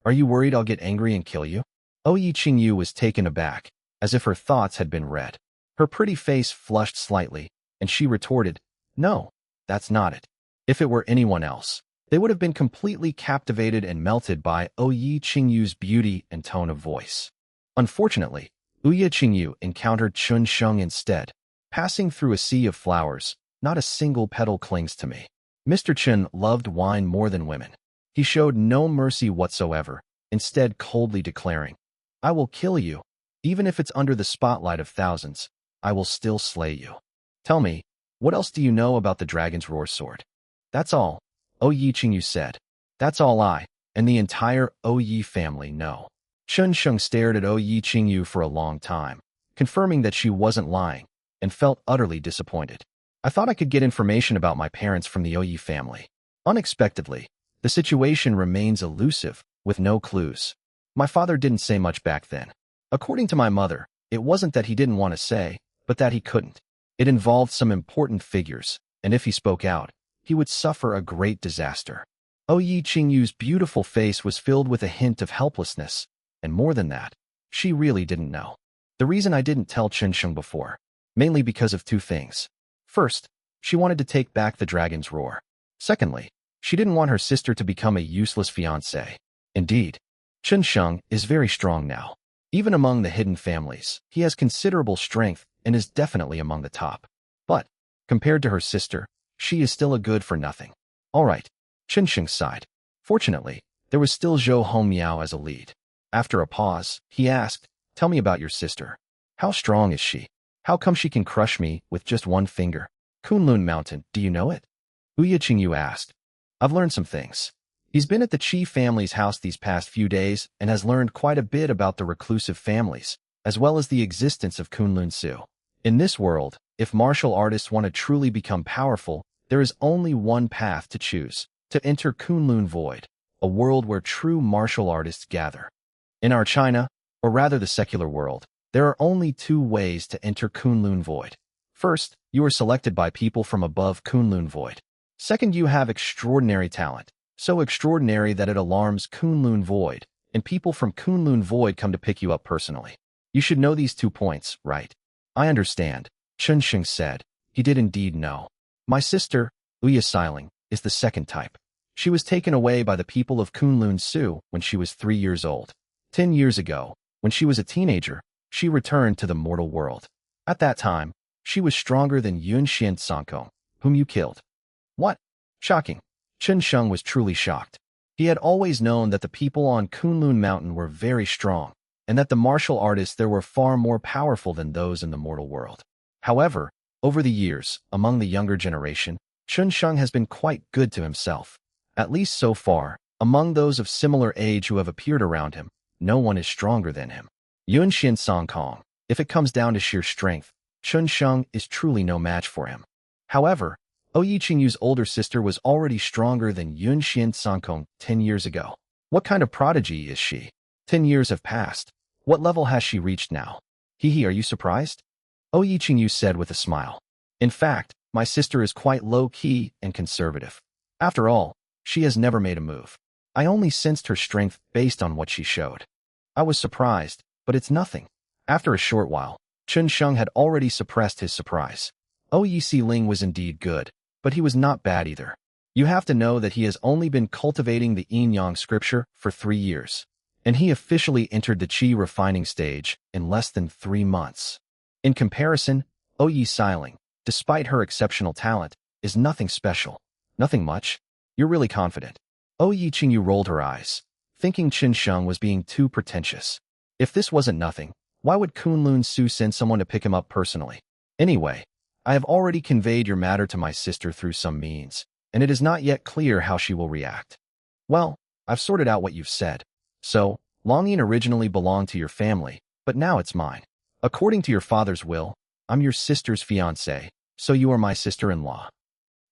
Are you worried I'll get angry and kill you? Oyi Qingyu was taken aback, as if her thoughts had been read. Her pretty face flushed slightly, and she retorted, No, that's not it. If it were anyone else, they would have been completely captivated and melted by Oyi Qingyu's beauty and tone of voice. Unfortunately, Oyi Qingyu encountered Chen Sheng instead. Passing through a sea of flowers, not a single petal clings to me. Mr. Chen loved wine more than women. He showed no mercy whatsoever, instead coldly declaring, I will kill you. Even if it's under the spotlight of thousands, I will still slay you. Tell me, what else do you know about the Dragon's Roar sword? That's all, Oyi Qingyu said. That's all I, and the entire Oyi family know. Chen Sheng stared at Oyi Qingyu for a long time, confirming that she wasn't lying, and felt utterly disappointed. I thought I could get information about my parents from the Oyi family. Unexpectedly, the situation remains elusive, with no clues. My father didn't say much back then. According to my mother, it wasn't that he didn't want to say, but that he couldn't. It involved some important figures, and if he spoke out, he would suffer a great disaster. Oyi Qingyu's beautiful face was filled with a hint of helplessness, and more than that, she really didn't know. The reason I didn't tell Chen Sheng before, mainly because of 2 things. First, she wanted to take back the Dragon's Roar. Secondly, she didn't want her sister to become a useless fiancé. Indeed, Chen Sheng is very strong now. Even among the hidden families, he has considerable strength and is definitely among the top. But, compared to her sister, she is still a good-for-nothing. All right, Chen Sheng sighed. Fortunately, there was still Zhou Hongmiao as a lead. After a pause, he asked, Tell me about your sister. How strong is she? How come she can crush me with just one finger? Kunlun Mountain, do you know it? Oyi Qingyu asked. I've learned some things. He's been at the Qi family's house these past few days and has learned quite a bit about the reclusive families, as well as the existence of Kunlun Su. In this world, if martial artists want to truly become powerful, there is only one path to choose: to enter Kunlun Void, a world where true martial artists gather. In our China, or rather the secular world, there are only two ways to enter Kunlun Void. First, you are selected by people from above Kunlun Void. Second, you have extraordinary talent, so extraordinary that it alarms Kunlun Void, and people from Kunlun Void come to pick you up personally. You should know these 2 points, right? I understand, Chun Sheng said. He did indeed know. My sister, Uya Siling, is the second type. She was taken away by the people of Kunlun Su when she was 3 years old. 10 years ago, when she was a teenager, she returned to the mortal world. At that time, she was stronger than Yun Xian Sankong, whom you killed. What? Shocking. Chun Sheng was truly shocked. He had always known that the people on Kunlun Mountain were very strong, and that the martial artists there were far more powerful than those in the mortal world. However, over the years, among the younger generation, Chun Sheng has been quite good to himself. At least so far, among those of similar age who have appeared around him, no one is stronger than him. Yun Xian Sankong, if it comes down to sheer strength, Chun Sheng is truly no match for him. However, Oyi Qingyu's older sister was already stronger than Yun Xian Sankong 10 years ago. What kind of prodigy is she? 10 years have passed. What level has she reached now? Hee, are you surprised? Oyi Qingyu said with a smile. In fact, my sister is quite low-key and conservative. After all, she has never made a move. I only sensed her strength based on what she showed. I was surprised, but it's nothing. After a short while, Chun Sheng had already suppressed his surprise. Oyi Siling was indeed good, but he was not bad either. You have to know that he has only been cultivating the yin-yang scripture for 3 years, and he officially entered the Qi refining stage in less than 3 months. In comparison, Oyi Siling, despite her exceptional talent, is nothing special. Nothing much. You're really confident. Oyi Qingyu rolled her eyes, thinking Chun Sheng was being too pretentious. If this wasn't nothing, why would Kunlun Su send someone to pick him up personally? Anyway, I have already conveyed your matter to my sister through some means, and it is not yet clear how she will react. Well, I've sorted out what you've said. So, Longyin originally belonged to your family, but now it's mine. According to your father's will, I'm your sister's fiancé, so you are my sister-in-law.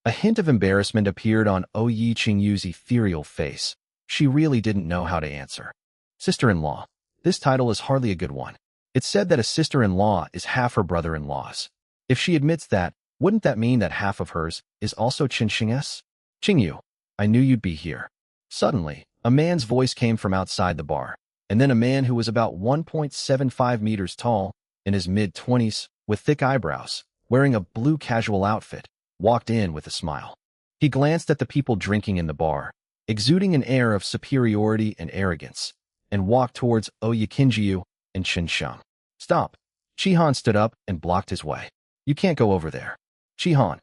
A hint of embarrassment appeared on Oyi Qingyu's ethereal face. She really didn't know how to answer. Sister-in-law. This title is hardly a good one. It's said that a sister-in-law is half her brother-in-law's. If she admits that, wouldn't that mean that half of hers is also Qin Sheng's? Qingyu, I knew you'd be here. Suddenly, a man's voice came from outside the bar, and then a man who was about 1.75 meters tall, in his mid-20s, with thick eyebrows, wearing a blue casual outfit, walked in with a smile. He glanced at the people drinking in the bar, exuding an air of superiority and arrogance, and walked towards Oyi Qingyu and Chun Sheng. Stop. Chi-Han stood up and blocked his way. You can't go over there. Chi-Han.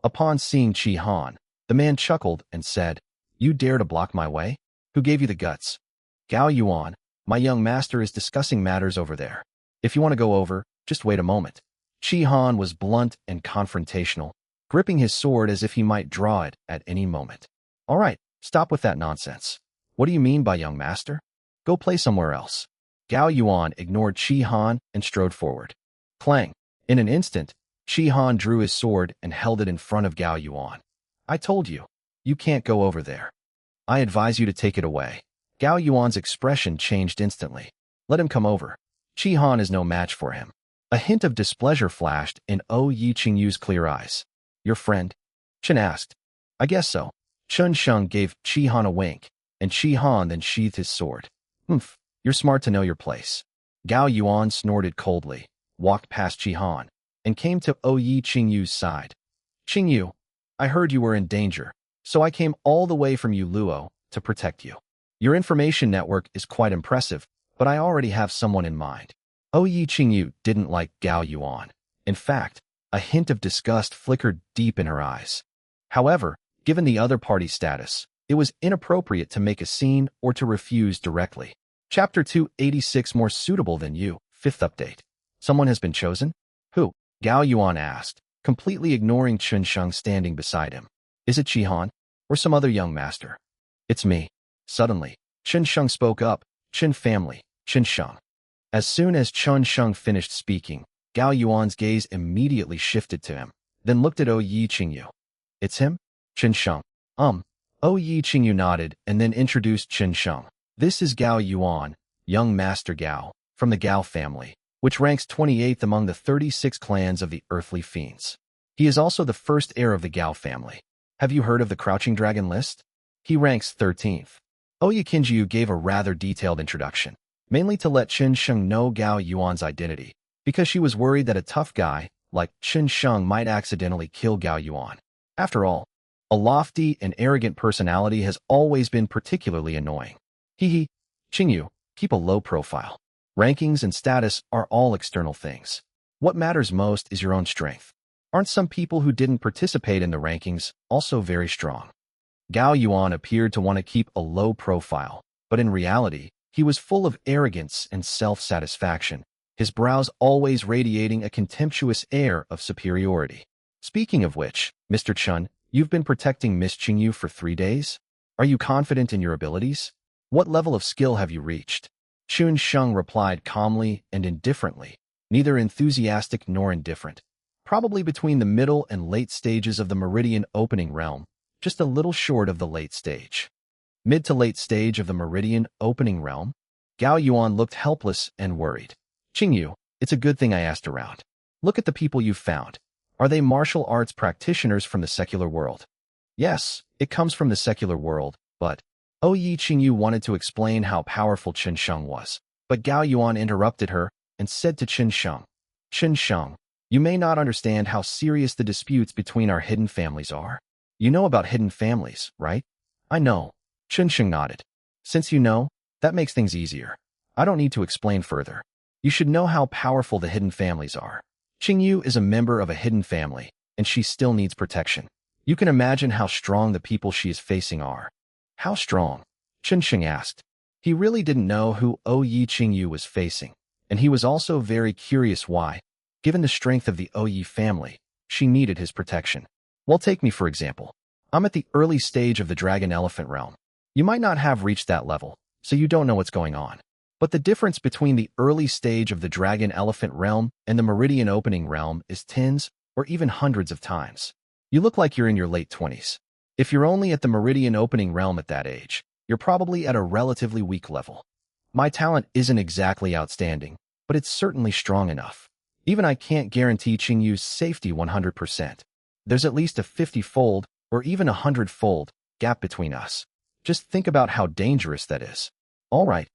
Upon seeing Chi-Han, the man chuckled and said, You dare to block my way? Who gave you the guts? Gao Yuan, my young master is discussing matters over there. If you want to go over, just wait a moment. Chi-Han was blunt and confrontational, gripping his sword as if he might draw it at any moment. All right, stop with that nonsense. What do you mean by young master? Go play somewhere else. Gao Yuan ignored Chi-Han and strode forward. Clang. In an instant, Chi-Han drew his sword and held it in front of Gao Yuan. I told you, you can't go over there. I advise you to take it away. Gao Yuan's expression changed instantly. Let him come over. Chi-Han is no match for him. A hint of displeasure flashed in Oyi Qingyu's clear eyes. Your friend? Chen asked. I guess so. Chun Sheng gave Chi-Han a wink, and Chi-Han then sheathed his sword. Humph, you're smart to know your place. Gao Yuan snorted coldly, walked past Chi-Han, and came to Oyi Qingyu's side. Qingyu, I heard you were in danger, so I came all the way from Yuluo to protect you. Your information network is quite impressive, but I already have someone in mind. Oyi Qingyu didn't like Gao Yuan. In fact, a hint of disgust flickered deep in her eyes. However, given the other party's status, it was inappropriate to make a scene or to refuse directly. Chapter 286 More suitable than you, 5th update. Someone has been chosen? Who? Gao Yuan asked, completely ignoring Chun Sheng standing beside him. Is it Chi-Han? Or some other young master? It's me. Suddenly, Chen Sheng spoke up. Chen family, Chen Sheng. As soon as Chen Sheng finished speaking, Gao Yuan's gaze immediately shifted to him, then looked at Yi Qingyu. It's him? Chen Sheng. Yi Qingyu nodded and then introduced Chen Sheng. This is Gao Yuan, young Master Gao, from the Gao family, which ranks 28th among the 36 clans of the earthly fiends. He is also the first heir of the Gao family. Have you heard of the Crouching Dragon list? He ranks 13th. Yi Qingyu gave a rather detailed introduction, mainly to let Chen Sheng know Gao Yuan's identity, because she was worried that a tough guy like Chen Sheng might accidentally kill Gao Yuan. After all, a lofty and arrogant personality has always been particularly annoying. Qingyu, keep a low profile. Rankings and status are all external things. What matters most is your own strength. Aren't some people who didn't participate in the rankings also very strong? Gao Yuan appeared to want to keep a low profile, but in reality, he was full of arrogance and self-satisfaction, his brows always radiating a contemptuous air of superiority. Speaking of which, Mr. Chen, you've been protecting Miss Qingyu for 3 days? Are you confident in your abilities? What level of skill have you reached? Chen Sheng replied calmly and indifferently, neither enthusiastic nor indifferent. Probably between the middle and late stages of the Meridian opening realm, just a little short of the late stage. Mid to late stage of the Meridian opening realm? Gao Yuan looked helpless and worried. Qingyu, it's a good thing I asked around. Look at the people you've found. Are they martial arts practitioners from the secular world? Yes, it comes from the secular world, but Yi Qingyu wanted to explain how powerful Chen Sheng was, but Gao Yuan interrupted her and said to Chen Sheng, Chen Sheng, you may not understand how serious the disputes between our hidden families are. You know about hidden families, right? I know. Chen Sheng nodded. Since you know, that makes things easier. I don't need to explain further. You should know how powerful the hidden families are. Qingyu is a member of a hidden family, and she still needs protection. You can imagine how strong the people she is facing are. How strong? Chen Sheng asked. He really didn't know who Yi Qingyu was facing, and he was also very curious why, given the strength of the Yi family, she needed his protection. Well, take me for example. I'm at the early stage of the Dragon Elephant realm. You might not have reached that level, so you don't know what's going on. But the difference between the early stage of the Dragon Elephant realm and the Meridian opening realm is tens or even hundreds of times. You look like you're in your late 20s. If you're only at the Meridian opening realm at that age, you're probably at a relatively weak level. My talent isn't exactly outstanding, but it's certainly strong enough. Even I can't guarantee Qingyu's safety 100%. There's at least a 50-fold or even a 100-fold gap between us. Just think about how dangerous that is. All right.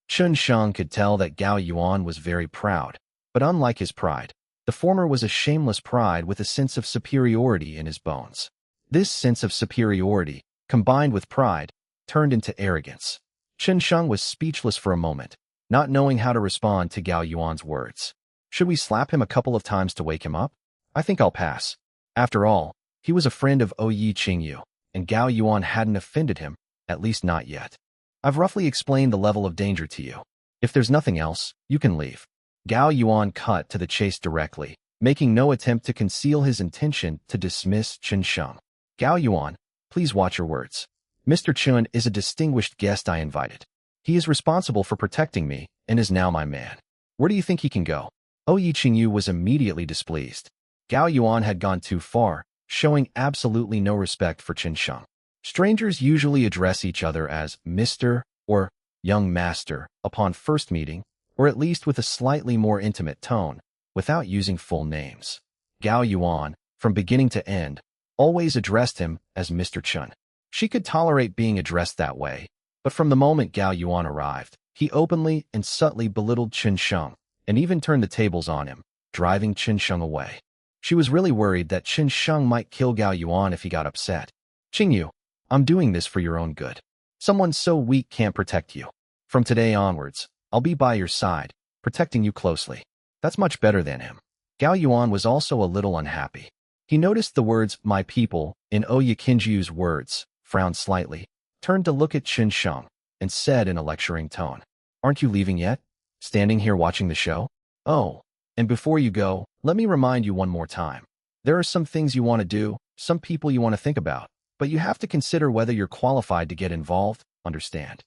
Chen Sheng could tell that Gao Yuan was very proud, but unlike his pride, the former was a shameless pride with a sense of superiority in his bones. This sense of superiority, combined with pride, turned into arrogance. Chen Sheng was speechless for a moment, not knowing how to respond to Gao Yuan's words. Should we slap him a couple of times to wake him up? I think I'll pass. After all, he was a friend of Yi Qingyu, and Gao Yuan hadn't offended him, at least not yet. I've roughly explained the level of danger to you. If there's nothing else, you can leave. Gao Yuan cut to the chase directly, making no attempt to conceal his intention to dismiss Chen Sheng. Gao Yuan, please watch your words. Mr. Chen is a distinguished guest I invited. He is responsible for protecting me and is now my man. Where do you think he can go? Yi Qingyu was immediately displeased. Gao Yuan had gone too far, showing absolutely no respect for Chen Sheng. Strangers usually address each other as Mr. or Young Master upon first meeting, or at least with a slightly more intimate tone, without using full names. Gao Yuan, from beginning to end, always addressed him as Mr. Chen. She could tolerate being addressed that way, but from the moment Gao Yuan arrived, he openly and subtly belittled Chen Sheng, and even turned the tables on him, driving Chen Sheng away. She was really worried that Chen Sheng might kill Gao Yuan if he got upset. Qingyu, I'm doing this for your own good. Someone so weak can't protect you. From today onwards, I'll be by your side, protecting you closely. That's much better than him. Gao Yuan was also a little unhappy. He noticed the words, my people, in Yi Qingyu's words, frowned slightly, turned to look at Chen Sheng, and said in a lecturing tone, aren't you leaving yet? Standing here watching the show? Oh, and before you go, let me remind you one more time. There are some things you want to do, some people you want to think about. but you have to consider whether you're qualified to get involved, understand?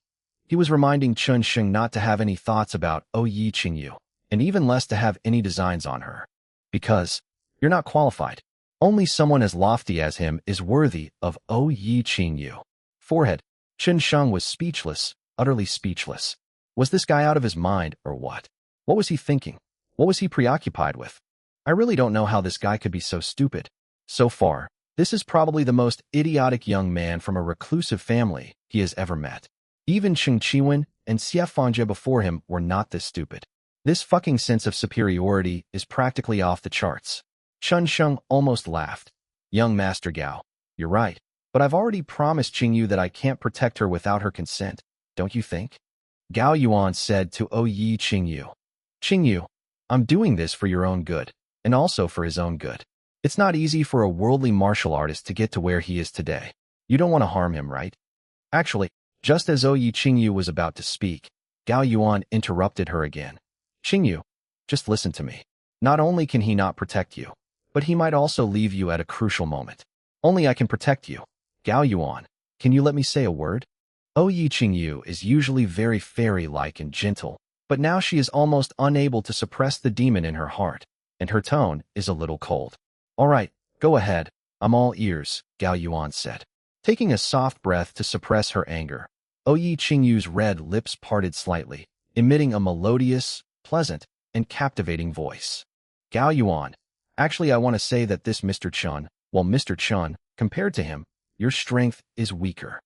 He was reminding Chun Sheng not to have any thoughts about Yi Qingyu, and even less to have any designs on her. Because you're not qualified. Only someone as lofty as him is worthy of Yi Qingyu. Forehead. Chun Sheng was speechless, utterly speechless. Was this guy out of his mind, or what? What was he thinking? What was he preoccupied with? I really don't know how this guy could be so stupid. So far, this is probably the most idiotic young man from a reclusive family he has ever met. Even Cheng Chiwen and Xie Fangzhe before him were not this stupid. This fucking sense of superiority is practically off the charts. Chun Sheng almost laughed. Young Master Gao, you're right, but I've already promised Qingyu that I can't protect her without her consent, don't you think? Gao Yuan said to Yi Qingyu. Qingyu, I'm doing this for your own good, and also for his own good. It's not easy for a worldly martial artist to get to where he is today. You don't want to harm him, right? Actually, just as Yi Qingyu was about to speak, Gao Yuan interrupted her again. Qingyu, just listen to me. Not only can he not protect you, but he might also leave you at a crucial moment. Only I can protect you. Gao Yuan, can you let me say a word? Yi Qingyu is usually very fairy-like and gentle, but now she is almost unable to suppress the demon in her heart, and her tone is a little cold. All right, go ahead. I'm all ears, Gao Yuan said. Taking a soft breath to suppress her anger, Yi Qingyu's red lips parted slightly, emitting a melodious, pleasant, and captivating voice. Gao Yuan, actually I want to say that this Mr. Chun, well Mr. Chun, compared to him, your strength is weaker.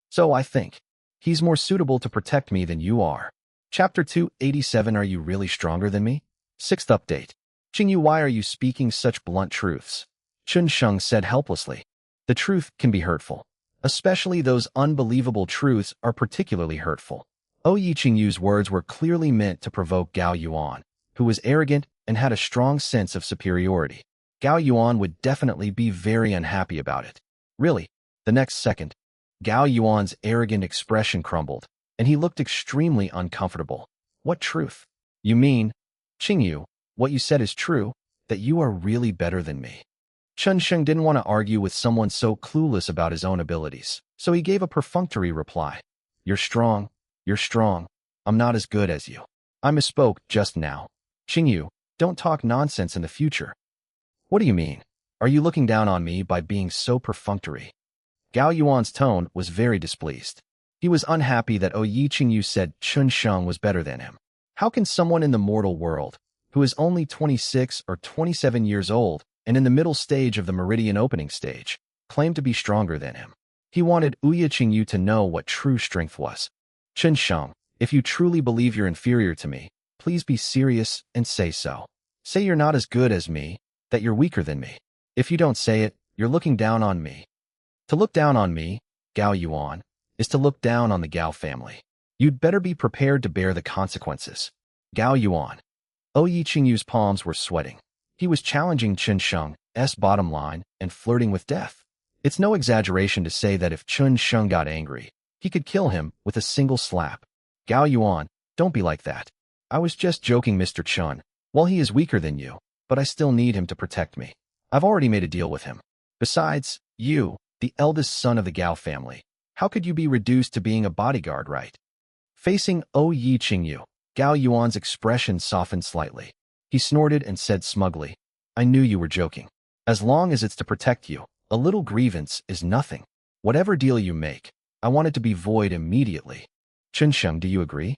So I think he's more suitable to protect me than you are. Chapter 287. Are you really stronger than me? 6th update. Qingyu, why are you speaking such blunt truths? Chun Sheng said helplessly. The truth can be hurtful. Especially those unbelievable truths are particularly hurtful. Yi Qingyu's words were clearly meant to provoke Gao Yuan, who was arrogant and had a strong sense of superiority. Gao Yuan would definitely be very unhappy about it. Really, the next second, Gao Yuan's arrogant expression crumbled, and he looked extremely uncomfortable. What truth? You mean, Qingyu, what you said is true, that you are really better than me. Chun Sheng didn't want to argue with someone so clueless about his own abilities, so he gave a perfunctory reply. You're strong. You're strong. I'm not as good as you. I misspoke just now. Qingyu, don't talk nonsense in the future. What do you mean? Are you looking down on me by being so perfunctory? Gao Yuan's tone was very displeased. He was unhappy that Yi Qingyu said Chun Sheng was better than him. How can someone in the mortal world, who is only 26 or 27 years old and in the middle stage of the meridian opening stage, claim to be stronger than him? He wanted Yi Qingyu to know what true strength was. Chun Sheng, if you truly believe you're inferior to me, please be serious and say so. Say you're not as good as me, that you're weaker than me. If you don't say it, you're looking down on me. To look down on me, Gao Yuan, is to look down on the Gao family. You'd better be prepared to bear the consequences. Gao Yuan. Yi Qingyu's palms were sweating. He was challenging Chun Sheng's bottom line and flirting with death. It's no exaggeration to say that if Chun Sheng got angry, he could kill him with a single slap. Gao Yuan, don't be like that. I was just joking, Mr. Chun. Well, he is weaker than you, but I still need him to protect me. I've already made a deal with him. Besides, you, the eldest son of the Gao family, how could you be reduced to being a bodyguard, right? Facing Yi Qingyu, Gao Yuan's expression softened slightly. He snorted and said smugly, I knew you were joking. As long as it's to protect you, a little grievance is nothing. Whatever deal you make, I want it to be void immediately. Chun Sheng, do you agree?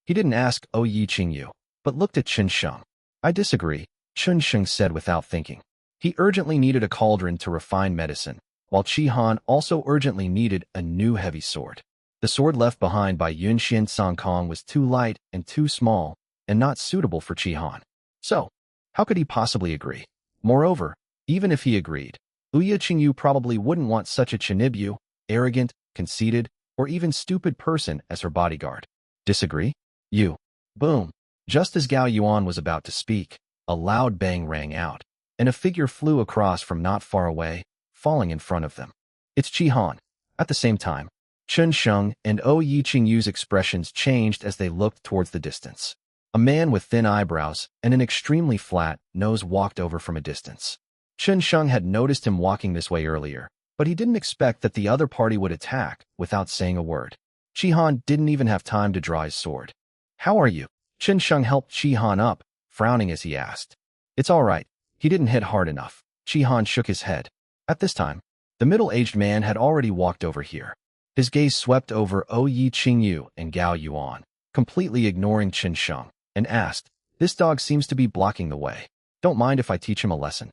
He didn't ask Yi Qingyu, but looked at Chun Sheng. I disagree, Chun Sheng said without thinking. He urgently needed a cauldron to refine medicine, while Qi Han also urgently needed a new heavy sword. The sword left behind by Yunxian Songkong was too light and too small, and not suitable for Qi Han. So, how could he possibly agree? Moreover, even if he agreed, Yi Qingyu probably wouldn't want such a chinibyu, arrogant, conceited, or even stupid person as her bodyguard. Disagree? You. Boom. Just as Gao Yuan was about to speak, a loud bang rang out, and a figure flew across from not far away, falling in front of them. It's Qi Han. At the same time, Chun Sheng and Yi Qingyu's expressions changed as they looked towards the distance. A man with thin eyebrows and an extremely flat nose walked over from a distance. Chun Sheng had noticed him walking this way earlier, but he didn't expect that the other party would attack without saying a word. Chi-Han didn't even have time to draw his sword. "How are you?" Chen Sheng helped Chi-Han up, frowning as he asked. "It's all right. He didn't hit hard enough." Chi-Han shook his head. At this time, the middle-aged man had already walked over here. His gaze swept over Yi Qingyu and Gao Yuan, completely ignoring Chen Sheng, and asked, "This dog seems to be blocking the way. Don't mind if I teach him a lesson?"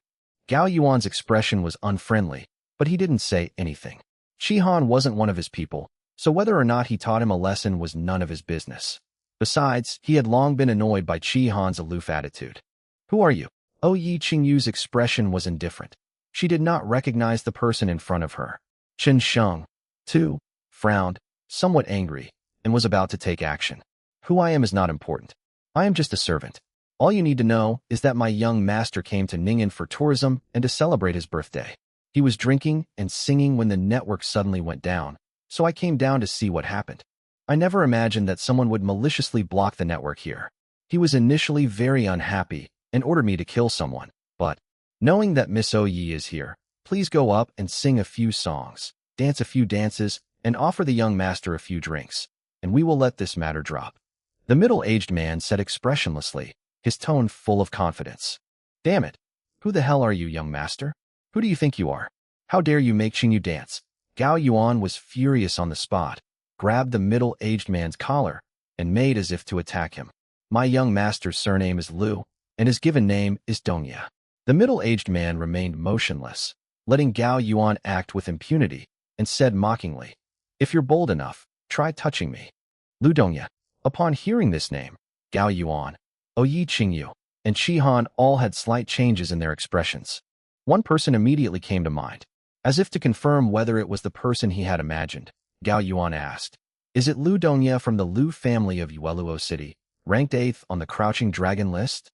Gao Yuan's expression was unfriendly, but he didn't say anything. Chi-Han wasn't one of his people, so whether or not he taught him a lesson was none of his business. Besides, he had long been annoyed by Chi-Han's aloof attitude. "Who are you?" Yi Qingyu's expression was indifferent. She did not recognize the person in front of her. Chen Sheng, too, frowned, somewhat angry, and was about to take action. "Who I am is not important. I am just a servant. All you need to know is that my young master came to Ning'an for tourism and to celebrate his birthday. He was drinking and singing when the network suddenly went down, so I came down to see what happened. I never imagined that someone would maliciously block the network here. He was initially very unhappy and ordered me to kill someone, but knowing that Miss Yi is here, please go up and sing a few songs, dance a few dances, and offer the young master a few drinks, and we will let this matter drop." The middle-aged man said expressionlessly, his tone full of confidence. "Damn it! Who the hell are you, young master? Who do you think you are? How dare you make Qingyu dance?" Gao Yuan was furious on the spot, grabbed the middle-aged man's collar, and made as if to attack him. "My young master's surname is Liu, and his given name is Dongya." The middle-aged man remained motionless, letting Gao Yuan act with impunity, and said mockingly, "If you're bold enough, try touching me." Lu Dongya. Upon hearing this name, Gao Yuan, Yi Qingyu, and Chi-Han all had slight changes in their expressions. One person immediately came to mind. As if to confirm whether it was the person he had imagined, Gao Yuan asked, "Is it Lu Dongya from the Lu family of Yueluo City, ranked 8th on the Crouching Dragon list?"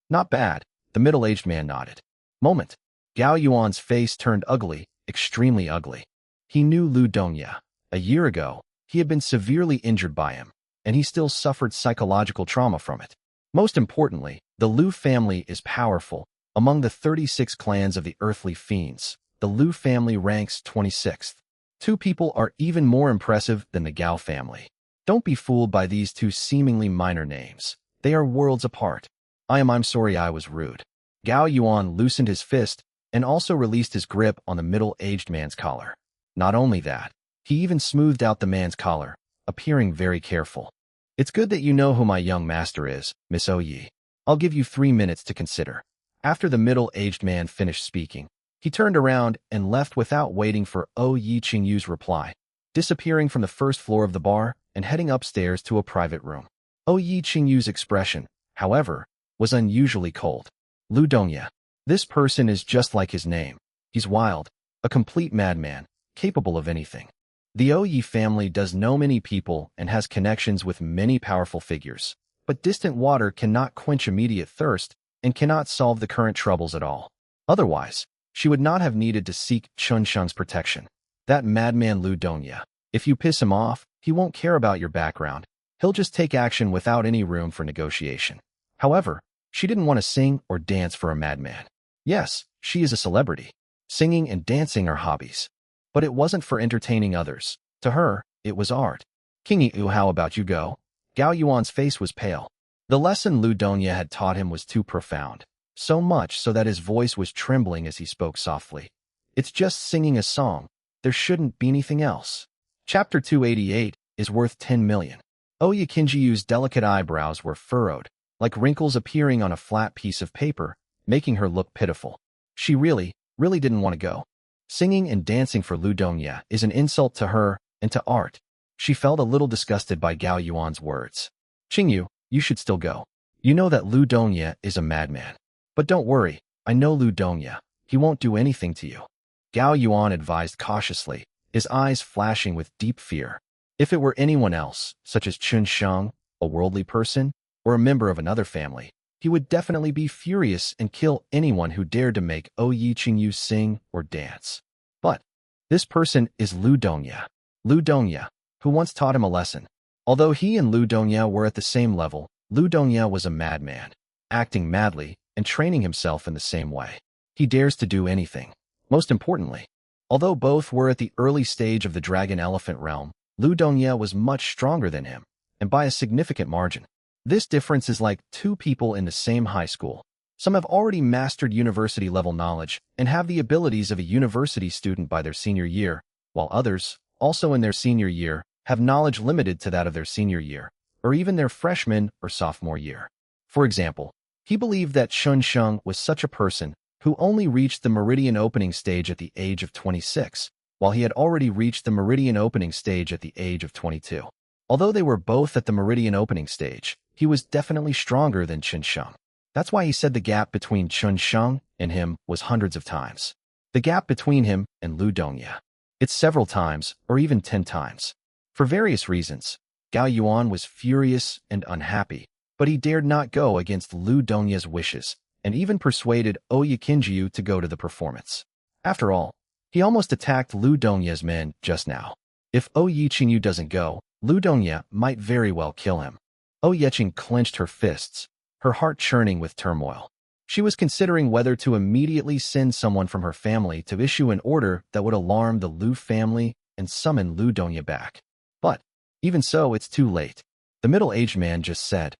"Not bad," the middle-aged man nodded. Moment. Gao Yuan's face turned ugly, extremely ugly. He knew Lu Dongya. A year ago, he had been severely injured by him, and he still suffered psychological trauma from it. Most importantly, the Lu family is powerful. Among the 36 clans of the earthly fiends, the Lu family ranks 26th. Two people are even more impressive than the Gao family. Don't be fooled by these two seemingly minor names. They are worlds apart. I'm sorry I was rude." Gao Yuan loosened his fist and also released his grip on the middle-aged man's collar. Not only that, he even smoothed out the man's collar, appearing very careful. "It's good that you know who my young master is, Miss Yi. I'll give you 3 minutes to consider." After the middle-aged man finished speaking, he turned around and left without waiting for Yi Qingyu's reply, disappearing from the first floor of the bar and heading upstairs to a private room. Yi Qingyu's expression, however, was unusually cold. "Lu Dongya. This person is just like his name. He's wild, a complete madman, capable of anything. The Yi family does know many people and has connections with many powerful figures, but distant water cannot quench immediate thirst and cannot solve the current troubles at all. Otherwise, she would not have needed to seek Chen Sheng's protection. That madman Lu Dongya. If you piss him off, he won't care about your background. He'll just take action without any room for negotiation." However, she didn't want to sing or dance for a madman. Yes, she is a celebrity. Singing and dancing are hobbies. But it wasn't for entertaining others. To her, it was art. "Qingyu, how about you go?" Gao Yuan's face was pale. The lesson Lu Dongya had taught him was too profound, so much so that his voice was trembling as he spoke softly. "It's just singing a song. There shouldn't be anything else." Chapter 288 is worth 10 million. Yi Qingyu's delicate eyebrows were furrowed, like wrinkles appearing on a flat piece of paper, making her look pitiful. She really didn't want to go. Singing and dancing for Lu Dongya is an insult to her and to art. She felt a little disgusted by Gao Yuan's words. "Qingyu, you should still go. You know that Lu Dongya is a madman. But don't worry, I know Lu Dongya. He won't do anything to you." Gao Yuan advised cautiously, his eyes flashing with deep fear. If it were anyone else, such as Chen Sheng, a worldly person, or a member of another family, he would definitely be furious and kill anyone who dared to make Yi Qingyu sing or dance. But this person is Lu Dongya. Lu Dongya, who once taught him a lesson. Although he and Lu Dongya were at the same level, Lu Dongya was a madman, acting madly and training himself in the same way. He dares to do anything. Most importantly, Although both were at the early stage of the dragon-elephant realm, Lu Dongye was much stronger than him, and by a significant margin. This difference is like two people in the same high school. Some have already mastered university-level knowledge and have the abilities of a university student by their senior year, while others, also in their senior year, have knowledge limited to that of their senior year, or even their freshman or sophomore year. For example, he believed that Chun Sheng was such a person who only reached the meridian opening stage at the age of 26, while he had already reached the meridian opening stage at the age of 22. Although they were both at the meridian opening stage, he was definitely stronger than Chun Sheng. That's why he said the gap between Chun Sheng and him was hundreds of times. The gap between him and Lu Dongye. It's several times, or even 10 times. For various reasons, Gao Yuan was furious and unhappy, but he dared not go against Lu Dongye's wishes, and even persuaded Oya Qingjiu to go to the performance. After all, he almost attacked Lu Dongye's men just now. If Oya Qingjiu doesn't go, Lu Dongye might very well kill him. Oya Qing clenched her fists, her heart churning with turmoil. She was considering whether to immediately send someone from her family to issue an order that would alarm the Lu family and summon Lu Dongye back. But, even so, it's too late. The middle-aged man just said,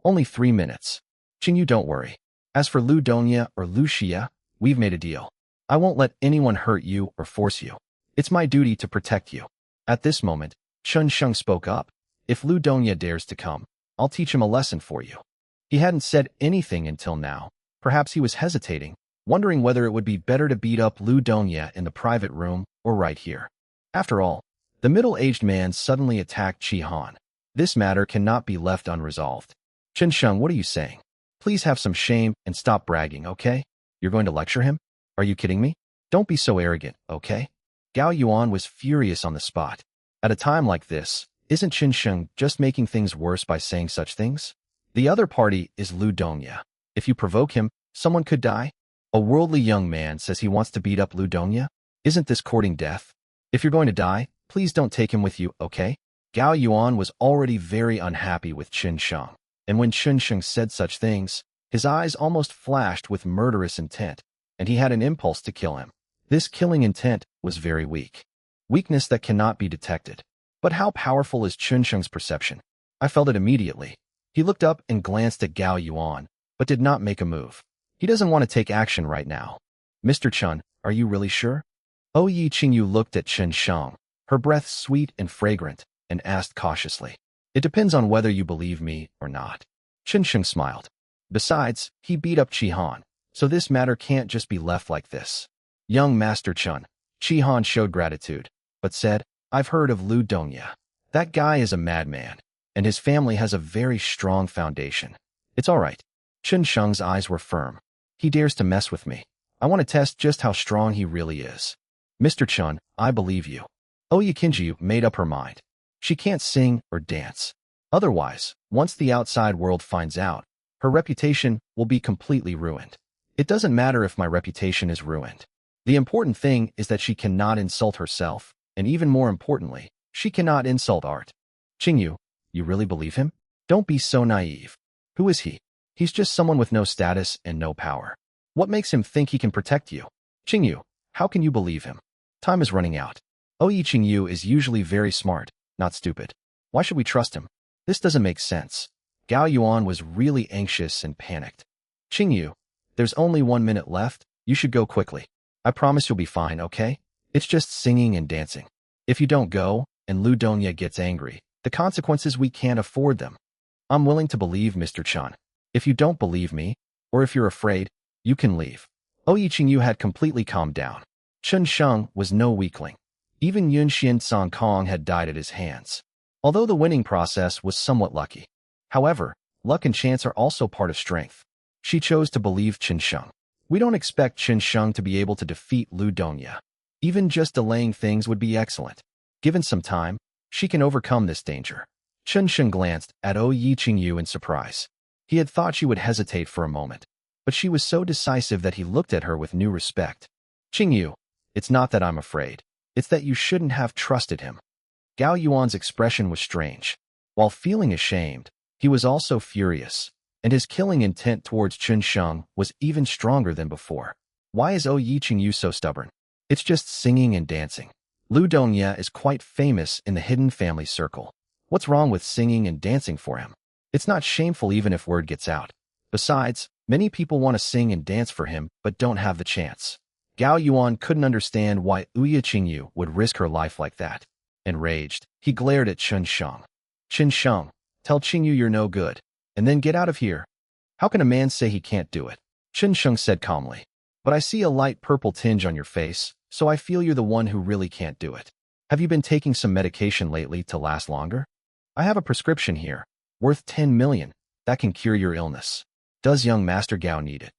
only 3 minutes. Qingyu, don't worry. As for Lu Dongye or Lu Xia, we've made a deal. I won't let anyone hurt you or force you. It's my duty to protect you. At this moment, Chun Sheng spoke up. If Lu Dongye dares to come, I'll teach him a lesson for you. He hadn't said anything until now. Perhaps he was hesitating, wondering whether it would be better to beat up Lu Dongye in the private room or right here. After all, the middle-aged man suddenly attacked Qi Han. This matter cannot be left unresolved. Chun Sheng, what are you saying? Please have some shame and stop bragging, okay? You're going to lecture him? Are you kidding me? Don't be so arrogant, okay? Gao Yuan was furious on the spot. At a time like this, isn't Chun Sheng just making things worse by saying such things? The other party is Lu Dongye. If you provoke him, someone could die. A worldly young man says he wants to beat up Lu Dongye. Isn't this courting death? If you're going to die, please don't take him with you, okay? Gao Yuan was already very unhappy with Chun Sheng, and when Chun Sheng said such things, his eyes almost flashed with murderous intent, and he had an impulse to kill him. This killing intent was very weak. Weakness that cannot be detected. But how powerful is Chun Sheng's perception? I felt it immediately. He looked up and glanced at Gao Yuan, but did not make a move. He doesn't want to take action right now. Mr. Chun, are you really sure? Oya Qingjiu looked at Chun Sheng, her breath sweet and fragrant, and asked cautiously. It depends on whether you believe me or not. Chun Sheng smiled. Besides, he beat up Qi Han, so this matter can't just be left like this. Young Master Chun, Qi Han showed gratitude, but said, I've heard of Lu Dongye. That guy is a madman, and his family has a very strong foundation. It's all right. Chun Sheng's eyes were firm. He dares to mess with me. I want to test just how strong he really is. Mr. Chun, I believe you. Oya Qingjiu made up her mind. She can't sing or dance. Otherwise, once the outside world finds out, her reputation will be completely ruined. It doesn't matter if my reputation is ruined. The important thing is that she cannot insult herself, and even more importantly, she cannot insult art. Qingyu, you really believe him? Don't be so naive. Who is he? He's just someone with no status and no power. What makes him think he can protect you? Qingyu, how can you believe him? Time is running out. Oya Qingjiu is usually very smart, not stupid. Why should we trust him? This doesn't make sense. Gao Yuan was really anxious and panicked. Qingjiu, there's only 1 minute left. You should go quickly. I promise you'll be fine, okay? It's just singing and dancing. If you don't go, and Lu Dongye gets angry, the consequences we can't afford them. I'm willing to believe Mr. Chun. If you don't believe me, or if you're afraid, you can leave. Oya Qingjiu had completely calmed down. Chun Sheng was no weakling. Even Yun Xin Song Kong had died at his hands. Although the winning process was somewhat lucky. However, luck and chance are also part of strength. She chose to believe Chun Sheng. We don't expect Chun Sheng to be able to defeat Lu Dongye. Even just delaying things would be excellent. Given some time, she can overcome this danger. Chun Sheng glanced at Oya Qingjiu in surprise. He had thought she would hesitate for a moment, but she was so decisive that he looked at her with new respect. Qingjiu, it's not that I'm afraid. It's that you shouldn't have trusted him. Gao Yuan's expression was strange. While feeling ashamed, he was also furious, and his killing intent towards Chun Sheng was even stronger than before. Why is Oya Qingjiu so stubborn? It's just singing and dancing. Lu Dongya is quite famous in the hidden family circle. What's wrong with singing and dancing for him? It's not shameful even if word gets out. Besides, many people want to sing and dance for him but don't have the chance. Gao Yuan couldn't understand why Ouya Qingyu would risk her life like that. Enraged, he glared at Chen Sheng. Chen Sheng, tell Qingyu you're no good, and then get out of here. How can a man say he can't do it? Chen Sheng said calmly. But I see a light purple tinge on your face, so I feel you're the one who really can't do it. Have you been taking some medication lately to last longer? I have a prescription here, worth 10 million, that can cure your illness. Does young Master Gao need it?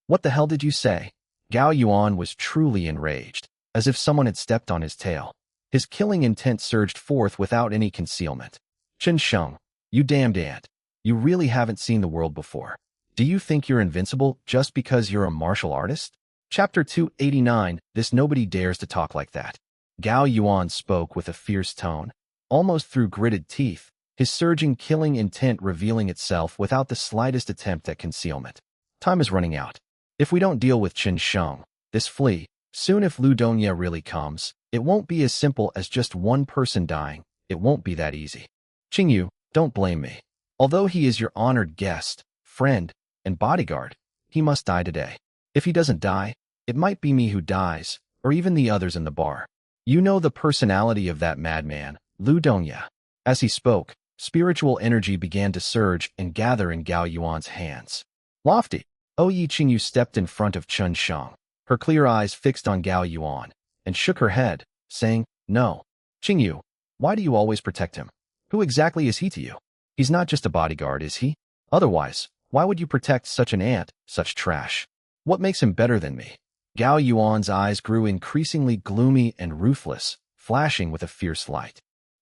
What the hell did you say? Gao Yuan was truly enraged, as if someone had stepped on his tail. His killing intent surged forth without any concealment. Chen Sheng, you damned ant. You really haven't seen the world before. Do you think you're invincible just because you're a martial artist? Chapter 289, This Nobody Dares to Talk Like That. Gao Yuan spoke with a fierce tone, almost through gritted teeth, his surging killing intent revealing itself without the slightest attempt at concealment. Time is running out. If we don't deal with Chen Sheng, this flea, soon if Lu Dongya really comes, it won't be as simple as just one person dying. It won't be that easy. Qingyu, don't blame me. Although he is your honored guest, friend, and bodyguard, he must die today. If he doesn't die, it might be me who dies, or even the others in the bar. You know the personality of that madman, Lu Dongya. As he spoke, spiritual energy began to surge and gather in Gao Yuan's hands. Lofty, Oyi Qingyu stepped in front of Chen Sheng, her clear eyes fixed on Gao Yuan, and shook her head, saying, No. Qingyu, why do you always protect him? Who exactly is he to you? He's not just a bodyguard, is he? Otherwise, why would you protect such an ant, such trash? What makes him better than me? Gao Yuan's eyes grew increasingly gloomy and ruthless, flashing with a fierce light.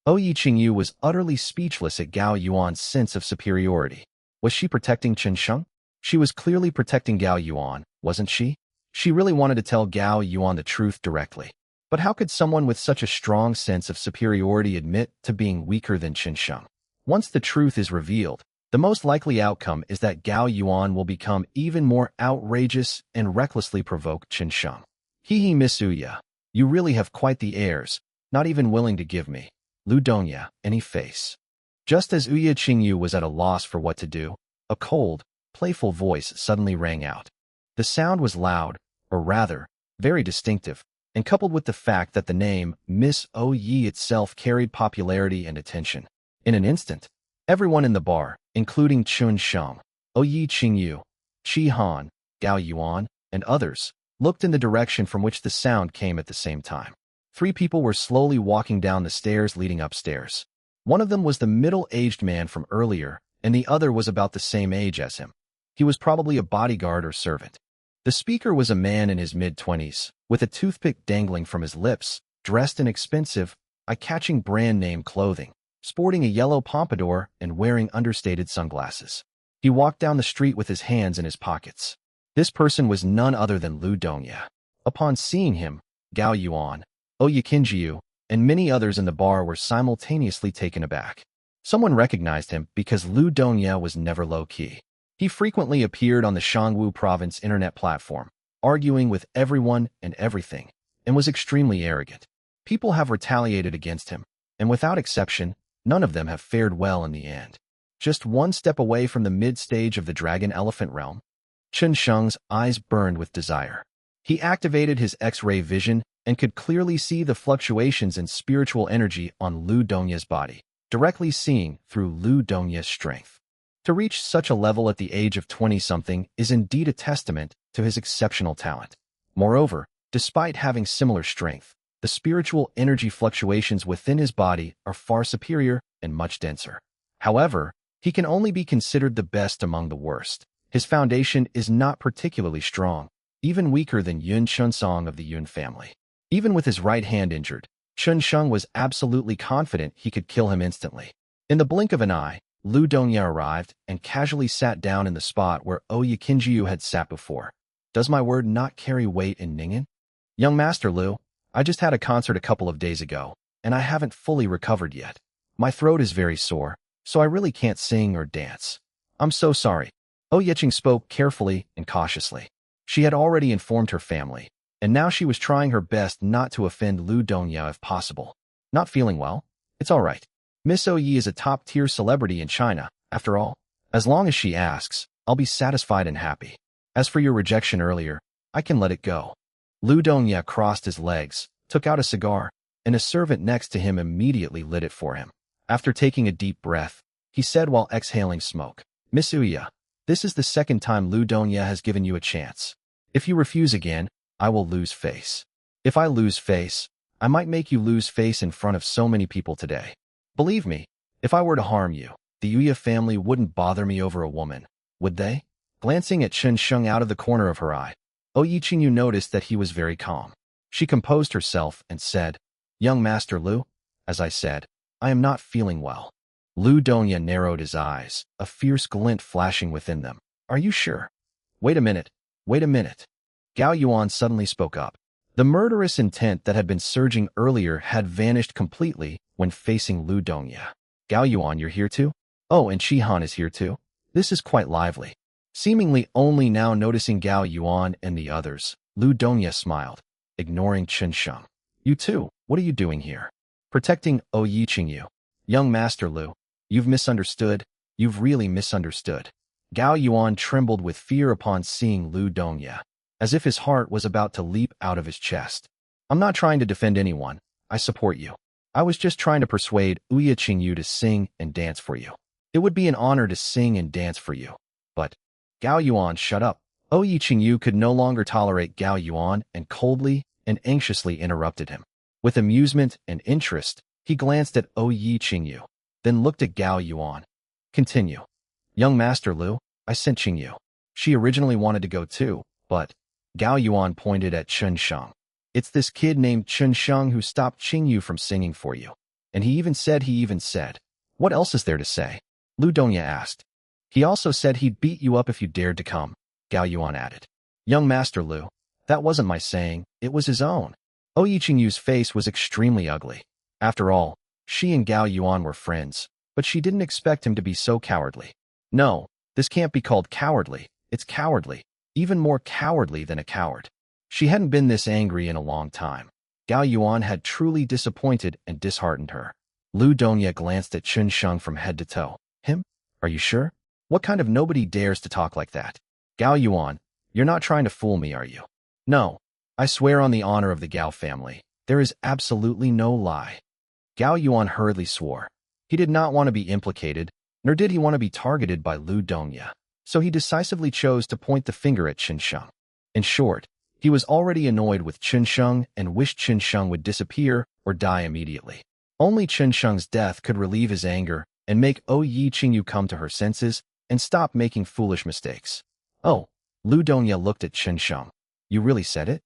Oyi Qingyu was utterly speechless at Gao Yuan's sense of superiority. Was she protecting Chen Sheng? She was clearly protecting Gao Yuan, wasn't she? She really wanted to tell Gao Yuan the truth directly. But how could someone with such a strong sense of superiority admit to being weaker than Chen Sheng? Once the truth is revealed, the most likely outcome is that Gao Yuan will become even more outrageous and recklessly provoke Chen Sheng. Hee Miss Ouya, you really have quite the airs, not even willing to give me, Lu Dongya, any face. Just as Ouya Qingyu was at a loss for what to do, a cold, playful voice suddenly rang out. The sound was loud, or rather, very distinctive, and coupled with the fact that the name Miss Yi itself carried popularity and attention. In an instant, everyone in the bar, including Chen Sheng, Oyi Qingyu, Qi Han, Gao Yuan, and others, looked in the direction from which the sound came at the same time. 3 people were slowly walking down the stairs leading upstairs. One of them was the middle-aged man from earlier, and the other was about the same age as him. He was probably a bodyguard or servant. The speaker was a man in his mid-20s, with a toothpick dangling from his lips, dressed in expensive, eye-catching brand-name clothing, sporting a yellow pompadour and wearing understated sunglasses. He walked down the street with his hands in his pockets. This person was none other than Lu Dongya. Upon seeing him, Gao Yuan, Oyi Qingyu, and many others in the bar were simultaneously taken aback. Someone recognized him because Lu Dongya was never low-key. He frequently appeared on the Shangwu province internet platform, arguing with everyone and everything, and was extremely arrogant. People have retaliated against him, and without exception, none of them have fared well in the end. Just one step away from the mid-stage of the dragon elephant realm, Chen Sheng's eyes burned with desire. He activated his X-ray vision and could clearly see the fluctuations in spiritual energy on Lu Dongya's body, directly seeing through Lu Dongya's strength. To reach such a level at the age of 20-something is indeed a testament to his exceptional talent. Moreover, despite having similar strength, the spiritual energy fluctuations within his body are far superior and much denser. However, he can only be considered the best among the worst. His foundation is not particularly strong, even weaker than Yun Chunsong of the Yun family. Even with his right hand injured, Chen Sheng was absolutely confident he could kill him instantly. In the blink of an eye, Lu Dongya arrived and casually sat down in the spot where Oyi Qingyu had sat before. Does my word not carry weight in Ningyan? Young Master Lu, I just had a concert a couple of days ago, and I haven't fully recovered yet. My throat is very sore, so I really can't sing or dance. I'm so sorry. Oyi Qing spoke carefully and cautiously. She had already informed her family, and now she was trying her best not to offend Lu Dongya if possible. Not feeling well? It's all right. Miss Oyi is a top-tier celebrity in China, after all. As long as she asks, I'll be satisfied and happy. As for your rejection earlier, I can let it go. Lu Dongya crossed his legs, took out a cigar, and a servant next to him immediately lit it for him. After taking a deep breath, he said while exhaling smoke, Miss Uya, this is the second time Lu Dongya has given you a chance. If you refuse again, I will lose face. If I lose face, I might make you lose face in front of so many people today. Believe me, if I were to harm you, the Uya family wouldn't bother me over a woman, would they? Glancing at Chen Sheng out of the corner of her eye, Oyi Qingyu noticed that he was very calm. She composed herself and said, Young Master Lu, as I said, I am not feeling well. Lu Dongya narrowed his eyes, a fierce glint flashing within them. Are you sure? Wait a minute. Wait a minute. Gao Yuan suddenly spoke up. The murderous intent that had been surging earlier had vanished completely when facing Lu Dongya. Gao Yuan, you're here too? Oh, and Shi Han is here too? This is quite lively. Seemingly only now noticing Gao Yuan and the others, Lu Dongya smiled, ignoring Chen Sheng. You too, what are you doing here? Protecting Oyi Qingyu. Young Master Lu, you've misunderstood. You've really misunderstood. Gao Yuan trembled with fear upon seeing Lu Dongya, as if his heart was about to leap out of his chest. I'm not trying to defend anyone. I support you. I was just trying to persuade Uya Qingyu to sing and dance for you. It would be an honor to sing and dance for you. But, Gao Yuan, shut up. Oyi Qingyu could no longer tolerate Gao Yuan and coldly and anxiously interrupted him. With amusement and interest, he glanced at Oyi Qingyu, then looked at Gao Yuan. Continue. Young Master Lu, I sent Qingyu. She originally wanted to go too, but Gao Yuan pointed at Chen Sheng. It's this kid named Chen Sheng who stopped Qingyu from singing for you. And he even said, what else is there to say? Lu Dongya asked. He also said he'd beat you up if you dared to come, Gao Yuan added. Young Master Lu, that wasn't my saying, it was his own. Oyi Qingyu's face was extremely ugly. After all, she and Gao Yuan were friends, but she didn't expect him to be so cowardly. No, this can't be called cowardly, it's cowardly, even more cowardly than a coward. She hadn't been this angry in a long time. Gao Yuan had truly disappointed and disheartened her. Lu Dongya glanced at Chen Sheng from head to toe. Him? Are you sure? What kind of nobody dares to talk like that? Gao Yuan, you're not trying to fool me, are you? No, I swear on the honor of the Gao family, there is absolutely no lie. Gao Yuan hurriedly swore. He did not want to be implicated, nor did he want to be targeted by Lu Dongya, so he decisively chose to point the finger at Chen Sheng. In short, he was already annoyed with Chen Sheng and wished Chen Sheng would disappear or die immediately. Only Chen Sheng's death could relieve his anger and make Oyi Qingyu come to her senses and stop making foolish mistakes. Oh, Lu Dongya looked at Chen Sheng. You really said it?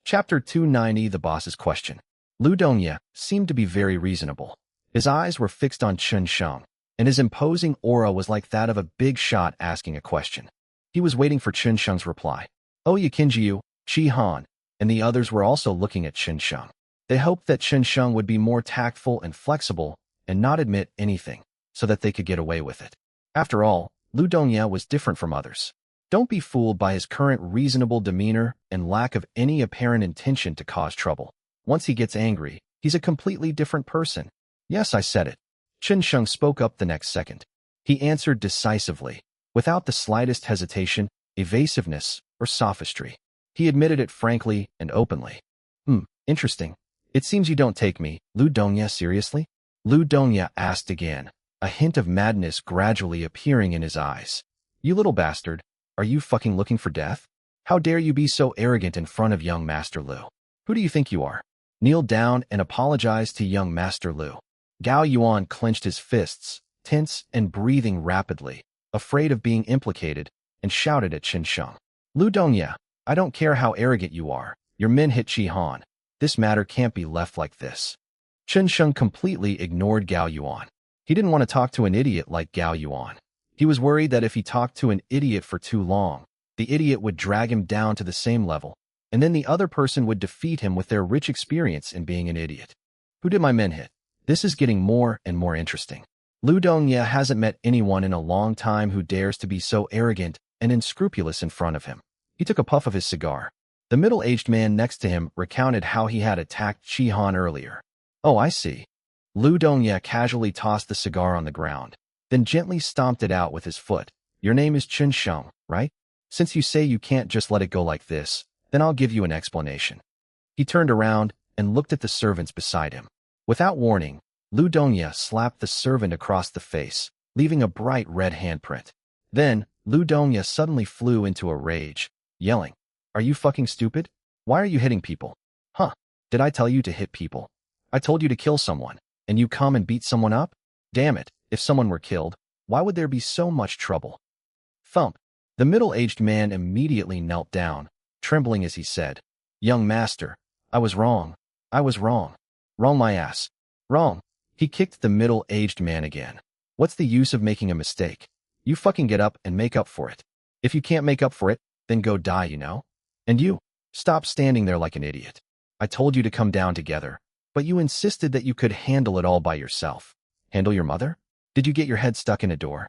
Chapter 290, The Boss's Question. Lu Dongya seemed to be very reasonable. His eyes were fixed on Chen Sheng, and his imposing aura was like that of a big shot asking a question. He was waiting for Chen Sheng's reply. Oyi Qingyu, Shi Han, and the others were also looking at Chen Sheng. They hoped that Chen Sheng would be more tactful and flexible and not admit anything, so that they could get away with it. After all, Lu Dongya was different from others. Don't be fooled by his current reasonable demeanor and lack of any apparent intention to cause trouble. Once he gets angry, he's a completely different person. Yes, I said it. Chen Sheng spoke up the next second. He answered decisively, without the slightest hesitation, evasiveness, or sophistry. He admitted it frankly and openly. Interesting. It seems you don't take me, Lu Dongya, seriously? Lu Dongya asked again, a hint of madness gradually appearing in his eyes. You little bastard, are you fucking looking for death? How dare you be so arrogant in front of young Master Lu? Who do you think you are? Kneel down and apologize to young Master Lu. Gao Yuan clenched his fists, tense and breathing rapidly, afraid of being implicated, and shouted at Chen Sheng. Lu Dongya, I don't care how arrogant you are. Your men hit Shi Han. This matter can't be left like this. Chen Sheng completely ignored Gao Yuan. He didn't want to talk to an idiot like Gao Yuan. He was worried that if he talked to an idiot for too long, the idiot would drag him down to the same level, and then the other person would defeat him with their rich experience in being an idiot. Who did my men hit? This is getting more and more interesting. Lu Dongya hasn't met anyone in a long time who dares to be so arrogant and unscrupulous in front of him. He took a puff of his cigar. The middle-aged man next to him recounted how he had attacked Chi Han earlier. Oh, I see. Lu Dongye casually tossed the cigar on the ground, then gently stomped it out with his foot. Your name is Chun Sheng, right? Since you say you can't just let it go like this, then I'll give you an explanation. He turned around and looked at the servants beside him. Without warning, Lu Dongye slapped the servant across the face, leaving a bright red handprint. Then, Lu Dongye suddenly flew into a rage, yelling, Are you fucking stupid? Why are you hitting people? Huh? Did I tell you to hit people? I told you to kill someone, and you come and beat someone up? Damn it, if someone were killed, why would there be so much trouble? Thump. The middle-aged man immediately knelt down, trembling as he said, Young master, I was wrong. I was wrong. Wrong my ass. Wrong. He kicked the middle-aged man again. What's the use of making a mistake? You fucking get up and make up for it. If you can't make up for it, then go die, you know? And you, stop standing there like an idiot. I told you to come down together, but you insisted that you could handle it all by yourself. Handle your mother? Did you get your head stuck in a door?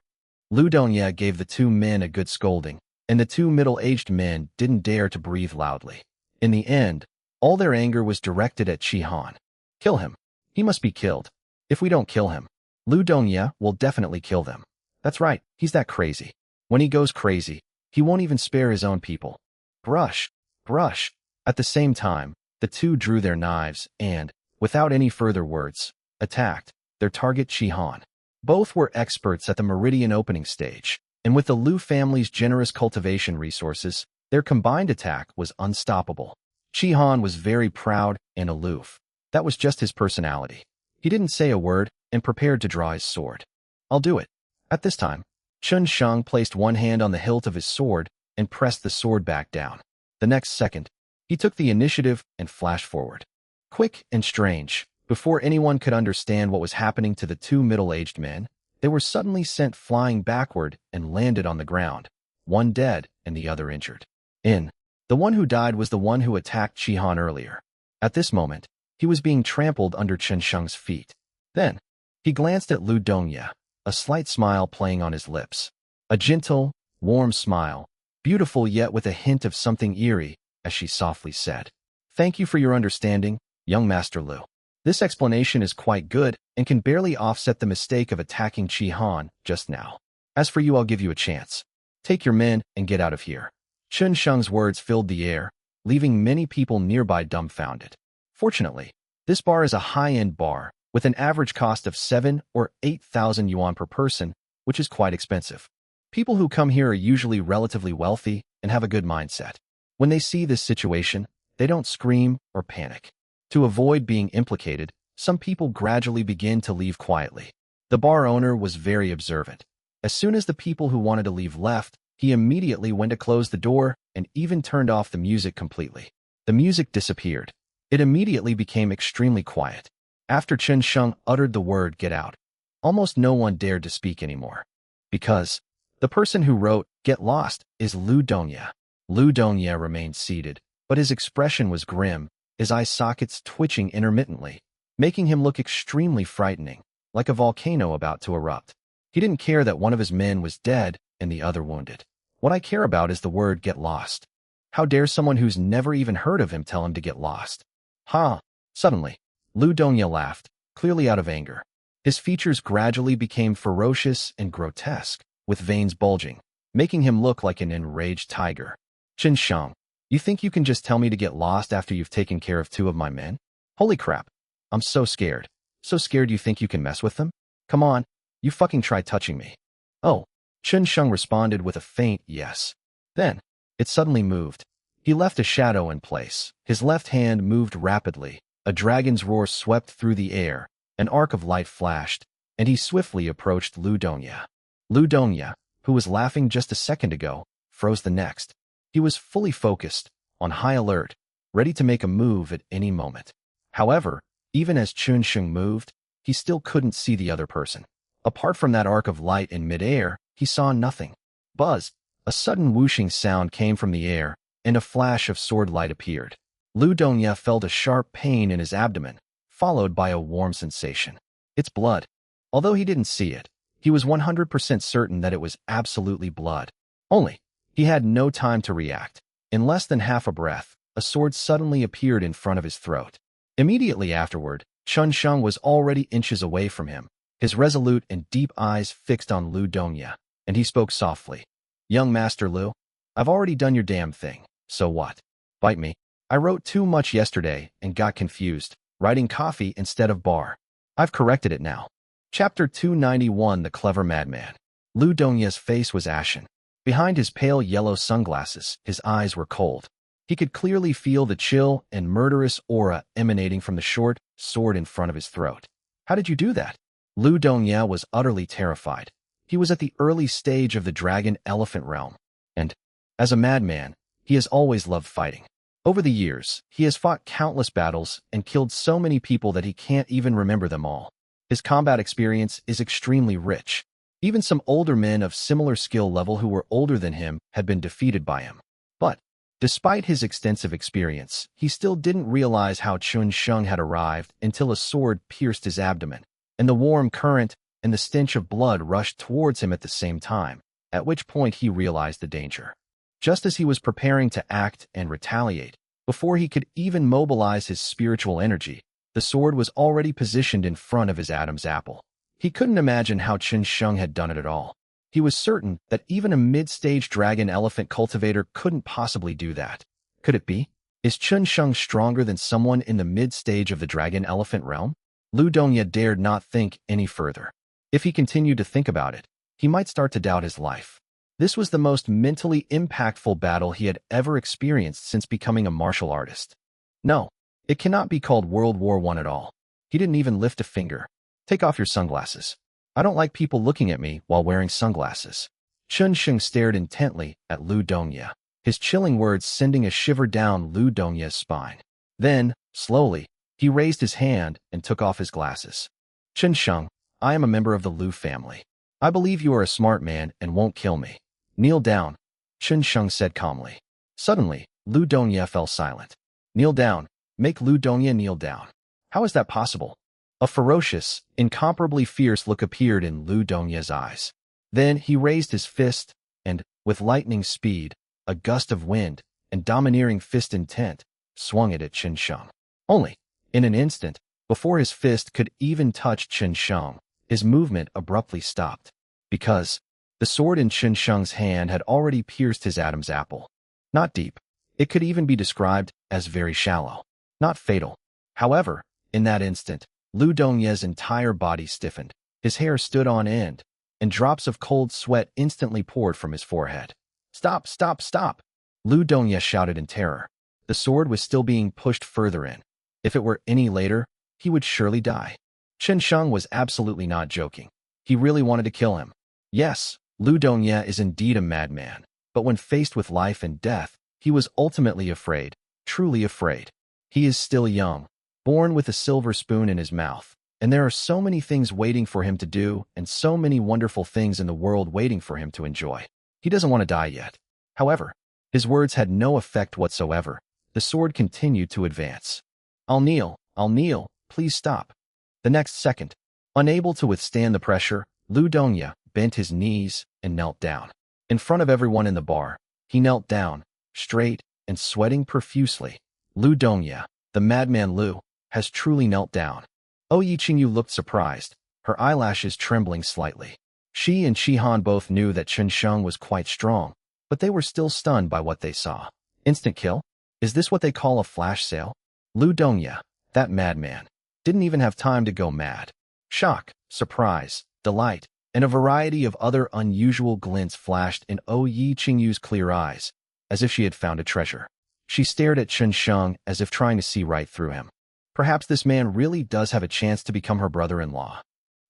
Lu Dongye gave the two men a good scolding, and the two middle-aged men didn't dare to breathe loudly. In the end, all their anger was directed at Chi Han. Kill him. He must be killed. If we don't kill him, Lu Dongye will definitely kill them. That's right, he's that crazy. When he goes crazy, he won't even spare his own people. Brush, brush. At the same time, the two drew their knives and, without any further words, attacked their target Chi Han. Both were experts at the Meridian opening stage, and with the Lu family's generous cultivation resources, their combined attack was unstoppable. Chi Han was very proud and aloof. That was just his personality. He didn't say a word and prepared to draw his sword. I'll do it. At this time, Chun Sheng placed one hand on the hilt of his sword and pressed the sword back down. The next second, he took the initiative and flashed forward. Quick and strange, before anyone could understand what was happening to the two middle-aged men, they were suddenly sent flying backward and landed on the ground, one dead and the other injured. The one who died was the one who attacked Chi Han earlier. At this moment, he was being trampled under Chun Sheng's feet. Then, he glanced at Lu Dongye, a slight smile playing on his lips. A gentle, warm smile, beautiful yet with a hint of something eerie, as she softly said, Thank you for your understanding, young Master Lu. This explanation is quite good and can barely offset the mistake of attacking Chi Han just now. As for you, I'll give you a chance. Take your men and get out of here. Chun Sheng's words filled the air, leaving many people nearby dumbfounded. Fortunately, this bar is a high-end bar with an average cost of 7,000 or 8,000 yuan per person, which is quite expensive. People who come here are usually relatively wealthy and have a good mindset. When they see this situation, they don't scream or panic. To avoid being implicated, some people gradually begin to leave quietly. The bar owner was very observant. As soon as the people who wanted to leave left, he immediately went to close the door and even turned off the music completely. The music disappeared. It immediately became extremely quiet. After Chun Sheng uttered the word "get out," almost no one dared to speak anymore. Because the person who wrote "get lost" is Lu Dongye. Lu Dongye remained seated, but his expression was grim, his eye sockets twitching intermittently, making him look extremely frightening, like a volcano about to erupt. He didn't care that one of his men was dead and the other wounded. What I care about is the word "get lost." How dare someone who's never even heard of him tell him to get lost? Ha! Suddenly, Lu Dongye laughed, clearly out of anger. His features gradually became ferocious and grotesque, with veins bulging, making him look like an enraged tiger. Chun Sheng, you think you can just tell me to get lost after you've taken care of two of my men? Holy crap. I'm so scared. So scared you think you can mess with them? Come on, you fucking try touching me. Oh, Chun Sheng responded with a faint yes. Then, it suddenly moved. He left a shadow in place. His left hand moved rapidly. A dragon's roar swept through the air. An arc of light flashed, and he swiftly approached Lu Dongye. Lu Dongye, who was laughing just a second ago, froze the next. He was fully focused, on high alert, ready to make a move at any moment. However, even as Chun Sheng moved, he still couldn't see the other person. Apart from that arc of light in midair, he saw nothing. Buzz! A sudden whooshing sound came from the air, and a flash of sword light appeared. Lu Dongye felt a sharp pain in his abdomen, followed by a warm sensation. It's blood. Although he didn't see it, he was 100% certain that it was absolutely blood. Only, he had no time to react. In less than half a breath, a sword suddenly appeared in front of his throat. Immediately afterward, Chun Sheng was already inches away from him, his resolute and deep eyes fixed on Lu Dongya, and he spoke softly. Young Master Lu, I've already done your damn thing, so what? Bite me. I wrote too much yesterday and got confused, writing coffee instead of bar. I've corrected it now. Chapter 291 The Clever Madman. Lu Dongya's face was ashen. Behind his pale yellow sunglasses, his eyes were cold. He could clearly feel the chill and murderous aura emanating from the short sword in front of his throat. How did you do that? Lu Dongya was utterly terrified. He was at the early stage of the dragon-elephant realm, and, as a madman, he has always loved fighting. Over the years, he has fought countless battles and killed so many people that he can't even remember them all. His combat experience is extremely rich. Even some older men of similar skill level who were older than him had been defeated by him. But, despite his extensive experience, he still didn't realize how Chun Sheng had arrived until a sword pierced his abdomen, and the warm current and the stench of blood rushed towards him at the same time, at which point he realized the danger. Just as he was preparing to act and retaliate, before he could even mobilize his spiritual energy, the sword was already positioned in front of his Adam's apple. He couldn't imagine how Chun Sheng had done it at all. He was certain that even a mid-stage dragon-elephant cultivator couldn't possibly do that. Could it be? Is Chun Sheng stronger than someone in the mid-stage of the dragon-elephant realm? Lu Dongya dared not think any further. If he continued to think about it, he might start to doubt his life. This was the most mentally impactful battle he had ever experienced since becoming a martial artist. No, it cannot be called World War I at all. He didn't even lift a finger. Take off your sunglasses. I don't like people looking at me while wearing sunglasses. Chun Sheng stared intently at Lu Dongya, his chilling words sending a shiver down Lu Dongya's spine. Then, slowly, he raised his hand and took off his glasses. Chun Sheng, I am a member of the Lu family. I believe you are a smart man and won't kill me. Kneel down, Chun Sheng said calmly. Suddenly, Lu Dongya fell silent. Kneel down. Make Lu Dongya kneel down. How is that possible? A ferocious, incomparably fierce look appeared in Lu Dongya's eyes. Then he raised his fist, and, with lightning speed, a gust of wind, and domineering fist intent, swung it at Chun Sheng. Only, in an instant, before his fist could even touch Chun Sheng, his movement abruptly stopped. Because the sword in Chun Sheng's hand had already pierced his Adam's apple. Not deep. It could even be described as very shallow. Not fatal. However, in that instant, Lu Dongya's entire body stiffened. His hair stood on end, and drops of cold sweat instantly poured from his forehead. Stop, stop, stop! Lu Dongya shouted in terror. The sword was still being pushed further in. If it were any later, he would surely die. Chun Sheng was absolutely not joking. He really wanted to kill him. Yes, Lu Dongya is indeed a madman, but when faced with life and death, he was ultimately afraid, truly afraid. He is still young, born with a silver spoon in his mouth, and there are so many things waiting for him to do and so many wonderful things in the world waiting for him to enjoy. He doesn't want to die yet. However, his words had no effect whatsoever. The sword continued to advance. I'll kneel, please stop. The next second, unable to withstand the pressure, Lu Dongya bent his knees and knelt down. In front of everyone in the bar, he knelt down, straight and sweating profusely. Lu Dongya, the madman Lu, has truly knelt down. Yi Qingyu looked surprised, her eyelashes trembling slightly. She and Shihan both knew that Chun Sheng was quite strong, but they were still stunned by what they saw. Instant kill? Is this what they call a flash sale? Lu Dongya, that madman, didn't even have time to go mad. Shock, surprise, delight, and a variety of other unusual glints flashed in Yi Qingyu's clear eyes, as if she had found a treasure. She stared at Chun Sheng as if trying to see right through him. Perhaps this man really does have a chance to become her brother-in-law.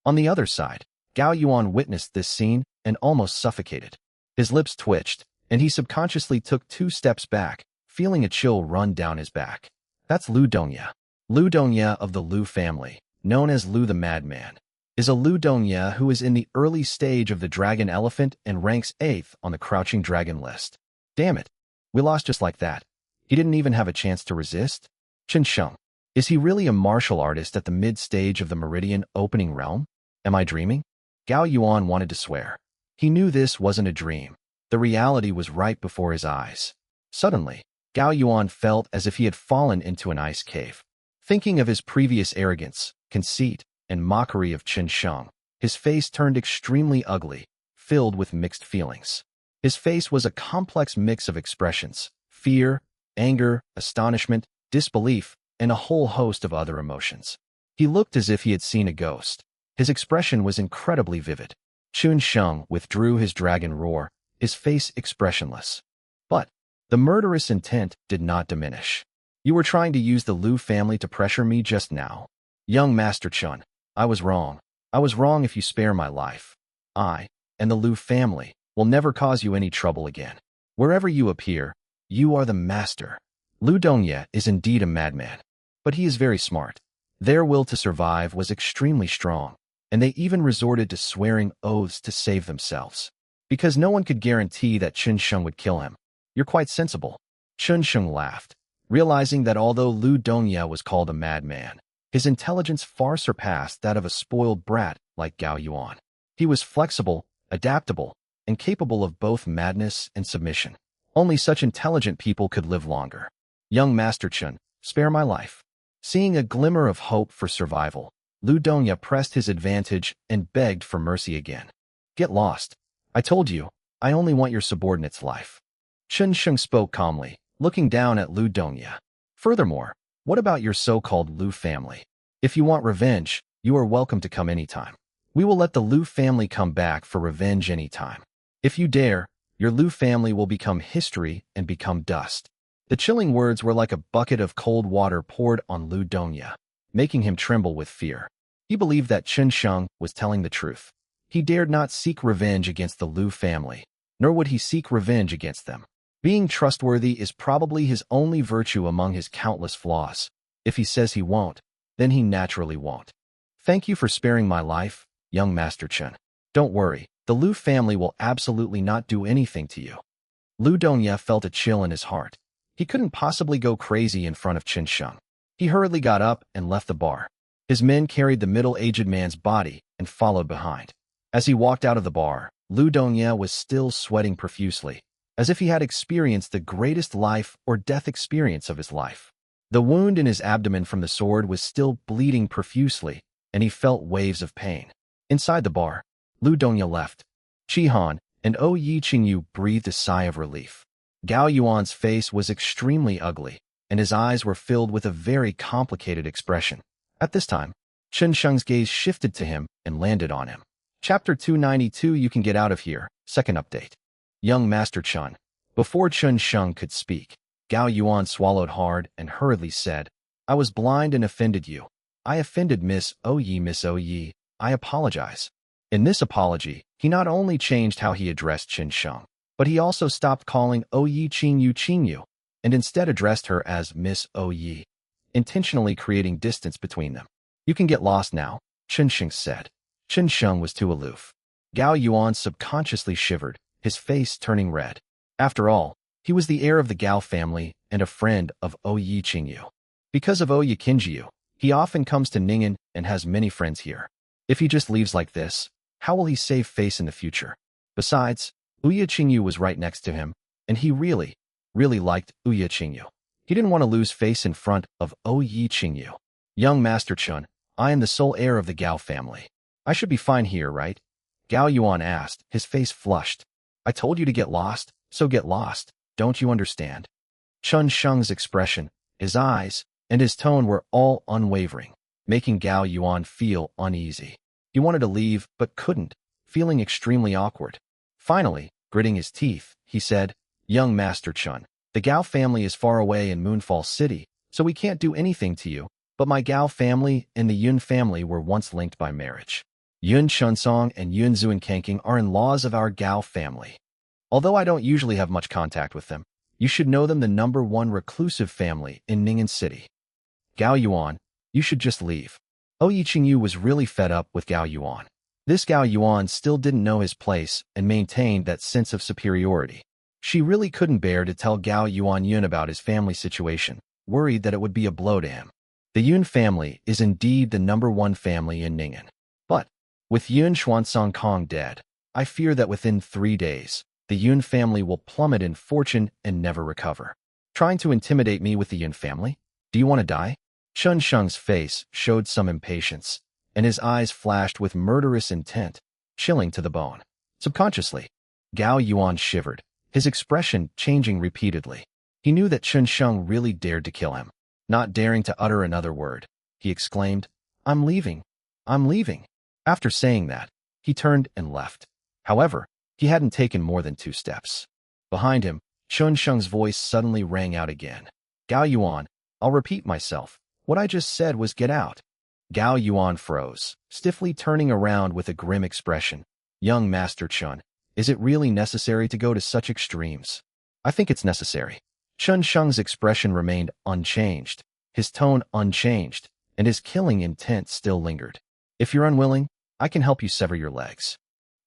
On the other side, Gao Yuan witnessed this scene and almost suffocated. His lips twitched, and he subconsciously took 2 steps back, feeling a chill run down his back. That's Lu Dongya. Lu Dongya of the Lu family, known as Lu the Madman, is a Lu Dongya who is in the early stage of the dragon elephant and ranks 8th on the crouching dragon list. Damn it. We lost just like that. He didn't even have a chance to resist? Chun Sheng, is he really a martial artist at the mid-stage of the Meridian opening realm? Am I dreaming? Gao Yuan wanted to swear. He knew this wasn't a dream. The reality was right before his eyes. Suddenly, Gao Yuan felt as if he had fallen into an ice cave. Thinking of his previous arrogance, conceit, and mockery of Qin Sheng, his face turned extremely ugly, filled with mixed feelings. His face was a complex mix of expressions: fear, anger, astonishment, disbelief, and a whole host of other emotions. He looked as if he had seen a ghost. His expression was incredibly vivid. Qin Sheng withdrew his dragon roar, his face expressionless. But the murderous intent did not diminish. You were trying to use the Lu family to pressure me just now. Young Master Chun, I was wrong. I was wrong. If you spare my life, I and the Lu family will never cause you any trouble again. Wherever you appear, you are the master. Lu Dongye is indeed a madman, but he is very smart. Their will to survive was extremely strong, and they even resorted to swearing oaths to save themselves. Because no one could guarantee that Qin Sheng would kill him. You're quite sensible. Qin Sheng laughed, realizing that although Lu Dongye was called a madman, his intelligence far surpassed that of a spoiled brat like Gao Yuan. He was flexible, adaptable, and capable of both madness and submission. Only such intelligent people could live longer. Young Master Chun, spare my life. Seeing a glimmer of hope for survival, Lu Dongye pressed his advantage and begged for mercy again. Get lost. I told you, I only want your subordinate's life. Qin Sheng spoke calmly, looking down at Lu Dongye. Furthermore, what about your so-called Lu family? If you want revenge, you are welcome to come anytime. We will let the Lu family come back for revenge anytime. If you dare, your Lu family will become history and become dust. The chilling words were like a bucket of cold water poured on Lu Dongye, making him tremble with fear. He believed that Qin Sheng was telling the truth. He dared not seek revenge against the Lu family, nor would he seek revenge against them. Being trustworthy is probably his only virtue among his countless flaws. If he says he won't, then he naturally won't. Thank you for sparing my life, young Master Chen. Don't worry, the Lu family will absolutely not do anything to you. Lu Dongye felt a chill in his heart. He couldn't possibly go crazy in front of Qin Sheng. He hurriedly got up and left the bar. His men carried the middle-aged man's body and followed behind. As he walked out of the bar, Lu Dongye was still sweating profusely, as if he had experienced the greatest life or death experience of his life. The wound in his abdomen from the sword was still bleeding profusely, and he felt waves of pain. Inside the bar, Lu Dongye left. Chi-Han and Yi Qingyu breathed a sigh of relief. Gao Yuan's face was extremely ugly, and his eyes were filled with a very complicated expression. At this time, Qin Sheng's gaze shifted to him and landed on him. Chapter 292. You can get out of here. Second update. Young Master Chun. Before Qin Sheng could speak, Gao Yuan swallowed hard and hurriedly said, I was blind and offended you. I offended Miss Oyi. I apologize. In this apology, he not only changed how he addressed Qin Sheng, but he also stopped calling Yi Qingyu, and instead addressed her as Miss Oyi, intentionally creating distance between them. You can get lost now, Qin Sheng said. Qin Sheng was too aloof. Gao Yuan subconsciously shivered, his face turning red. After all, he was the heir of the Gao family and a friend of Yi Qingyu. Because of Yi Qingyu, he often comes to Ning'an and has many friends here. If he just leaves like this, how will he save face in the future? Besides, Yi Qingyu was right next to him, and he really liked Yi Qingyu. He didn't want to lose face in front of Yi Qingyu. Young Master Chun, I am the sole heir of the Gao family. I should be fine here, right? Gao Yuan asked, his face flushed. I told you to get lost, so get lost. Don't you understand? Qin Sheng's expression, his eyes, and his tone were all unwavering, making Gao Yuan feel uneasy. He wanted to leave, but couldn't, feeling extremely awkward. Finally, gritting his teeth, he said, Young Master Chun, the Gao family is far away in Moonfall City, so we can't do anything to you, but my Gao family and the Yun family were once linked by marriage. Yun Chunsong and Yun Zuankanking are in-laws of our Gao family. Although I don't usually have much contact with them, you should know them, the #1 reclusive family in Ning'an City. Gao Yuan, you should just leave. Yi Qingyu was really fed up with Gao Yuan. This Gao Yuan still didn't know his place and maintained that sense of superiority. She really couldn't bear to tell Gao Yun about his family situation, worried that it would be a blow to him. The Yun family is indeed the #1 family in Ning'an. But, with Yun Xuansong Kong dead, I fear that within 3 days, the Yun family will plummet in fortune and never recover. Trying to intimidate me with the Yun family? Do you want to die? Chun Sheng's face showed some impatience, and his eyes flashed with murderous intent, chilling to the bone. Subconsciously, Gao Yuan shivered, his expression changing repeatedly. He knew that Chun Sheng really dared to kill him. Not daring to utter another word, he exclaimed, "I'm leaving. I'm leaving." After saying that, he turned and left. However, he hadn't taken more than 2 steps. Behind him, Chun Sheng's voice suddenly rang out again. "Gao Yuan, I'll repeat myself. What I just said was get out." Gao Yuan froze, stiffly turning around with a grim expression. "Young Master Chun, is it really necessary to go to such extremes?" "I think it's necessary." Chun Sheng's expression remained unchanged, his tone unchanged, and his killing intent still lingered. "If you're unwilling, I can help you sever your legs."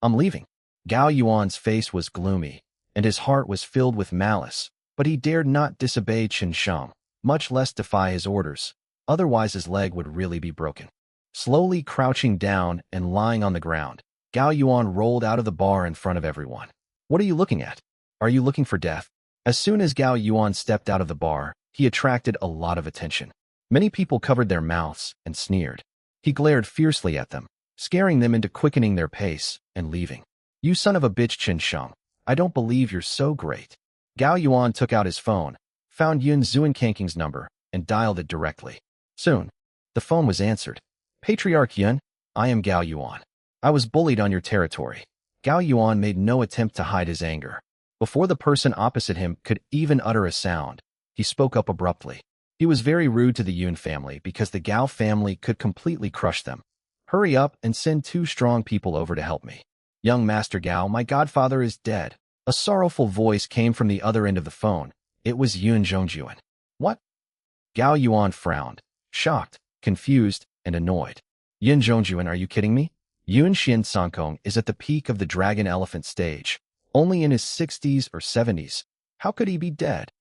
"I'm leaving." Gao Yuan's face was gloomy, and his heart was filled with malice, but he dared not disobey Chun Sheng, much less defy his orders. Otherwise his leg would really be broken. Slowly crouching down and lying on the ground, Gao Yuan rolled out of the bar in front of everyone. "What are you looking at? Are you looking for death?" As soon as Gao Yuan stepped out of the bar, he attracted a lot of attention. Many people covered their mouths and sneered. He glared fiercely at them, scaring them into quickening their pace and leaving. "You son of a bitch, Chun Sheng. I don't believe you're so great." Gao Yuan took out his phone, found Yun Zuankanking's number, and dialed it directly. Soon, the phone was answered. "Patriarch Yun, I am Gao Yuan. I was bullied on your territory." Gao Yuan made no attempt to hide his anger. Before the person opposite him could even utter a sound, he spoke up abruptly. He was very rude to the Yun family because the Gao family could completely crush them. "Hurry up and send 2 strong people over to help me." "Young Master Gao, my godfather is dead." A sorrowful voice came from the other end of the phone. It was Yun Zhongjuan. "What?" Gao Yuan frowned, shocked, confused, and annoyed. "Yun Zhongjuan, are you kidding me? Yun Xian Sankong is at the peak of the dragon elephant stage, only in his 60s or 70s. How could he be dead?"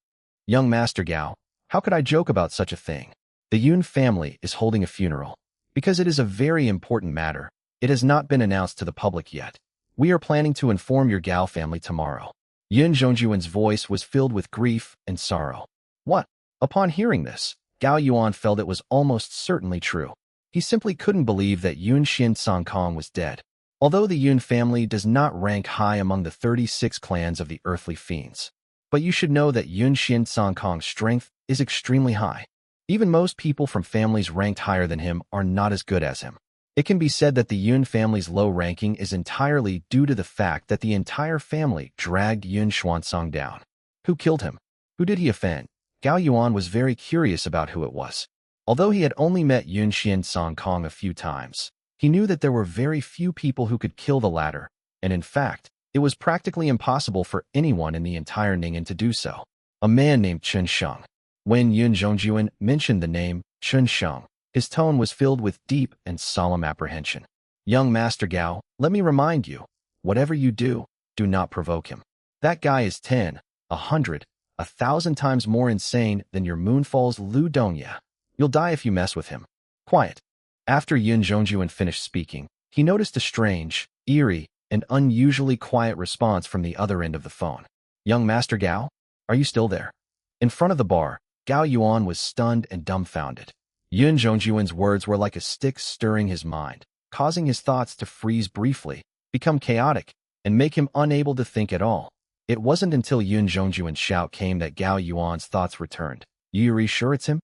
"Young Master Gao, how could I joke about such a thing? The Yun family is holding a funeral. Because it is a very important matter, it has not been announced to the public yet. We are planning to inform your Gao family tomorrow." Yun Zhongjuan's voice was filled with grief and sorrow. "What?" Upon hearing this, Gao Yuan felt it was almost certainly true. He simply couldn't believe that Yun Xian Sankong was dead. Although the Yun family does not rank high among the 36 clans of the earthly fiends, but you should know that Yun Xian Sankong's strength is extremely high. Even most people from families ranked higher than him are not as good as him. It can be said that the Yun family's low ranking is entirely due to the fact that the entire family dragged Yun Xuanzong down. Who killed him? Who did he offend? Gao Yuan was very curious about who it was. Although he had only met Yun Xian Sankong a few times, he knew that there were very few people who could kill the latter, and in fact, it was practically impossible for anyone in the entire Ning'an to do so. A man named Chun Sheng. When Yun Zhongjuan mentioned the name Chun Sheng, his tone was filled with deep and solemn apprehension. "Young Master Gao, let me remind you, whatever you do, do not provoke him. That guy is 10, 100, 1,000 times more insane than your Moonfall's Lu Dongya. You'll die if you mess with him." Quiet. After Yun Zhongjuan finished speaking, he noticed a strange, eerie, and unusually quiet response from the other end of the phone. "Young Master Gao, are you still there?" In front of the bar, Gao Yuan was stunned and dumbfounded. Yun Zhongjuan's words were like a stick stirring his mind, causing his thoughts to freeze briefly, become chaotic, and make him unable to think at all. It wasn't until Yun Zhongjuan's shout came that Gao Yuan's thoughts returned. "You sure it's him?"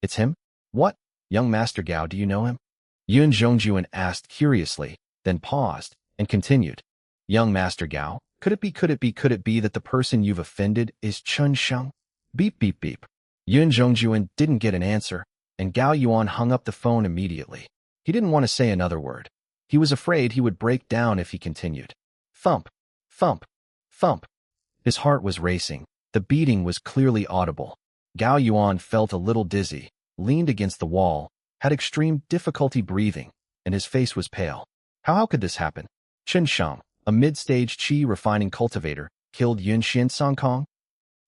"It's him? What? Young Master Gao, do you know him?" Yun Zhongjuan asked curiously, then paused, and continued. "Young Master Gao, could it be that the person you've offended is Chun Sheng?" Beep beep beep. Yun Zhongjuan didn't get an answer, and Gao Yuan hung up the phone immediately. He didn't want to say another word. He was afraid he would break down if he continued. Thump, thump, thump. His heart was racing. The beating was clearly audible. Gao Yuan felt a little dizzy, leaned against the wall, had extreme difficulty breathing, and his face was pale. How could this happen? Chun Sheng, a mid-stage qi refining cultivator, killed Yun Xian Sankong?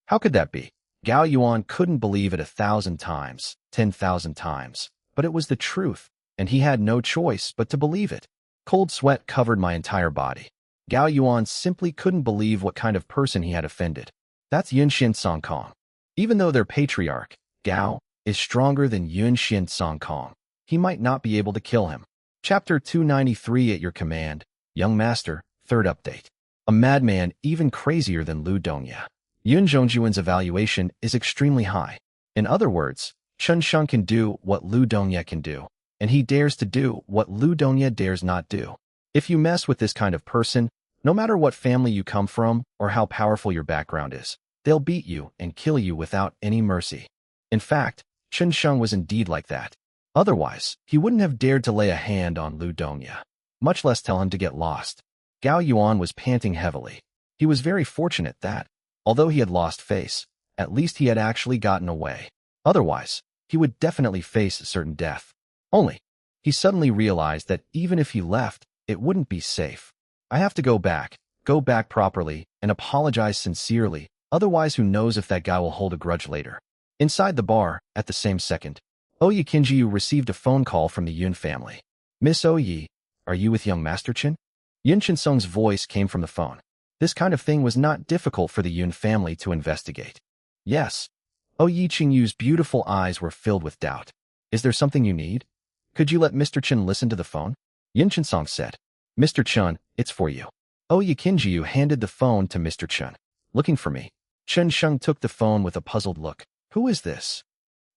How could that be? Gao Yuan couldn't believe it 1,000 times, 10,000 times, but it was the truth, and he had no choice but to believe it. Cold sweat covered my entire body. Gao Yuan simply couldn't believe what kind of person he had offended. That's Yun Xian Sankong. Even though their patriarch, Gao, is stronger than Yun Xin Song Kong, he might not be able to kill him. Chapter 293 at your command, Young Master, third update. A madman even crazier than Lu Dongya. Yun Zhongjuan's evaluation is extremely high. In other words, Chen Sheng can do what Lu Dongya can do, and he dares to do what Lu Dongya dares not do. If you mess with this kind of person, no matter what family you come from or how powerful your background is, they'll beat you and kill you without any mercy. In fact, Chen Sheng was indeed like that. Otherwise, he wouldn't have dared to lay a hand on Lu Dongya, much less tell him to get lost. Gao Yuan was panting heavily. He was very fortunate that, although he had lost face, at least he had actually gotten away. Otherwise, he would definitely face certain death. Only, he suddenly realized that even if he left, it wouldn't be safe. I have to go back properly, and apologize sincerely, otherwise who knows if that guy will hold a grudge later. Inside the bar, at the same second, Oyi Kinjiu received a phone call from the Yun family. Miss Oyi, are you with young Master Chen? Yun Qinsong's voice came from the phone. This kind of thing was not difficult for the Yun family to investigate. Yes. Oyi Qingyu's beautiful eyes were filled with doubt. Is there something you need? Could you let Mr. Chen listen to the phone? Yun Qinsong said. Mr. Chen, it's for you. Oyi Kinjiu handed the phone to Mr. Chen. Looking for me. Chen Sheng took the phone with a puzzled look. Who is this?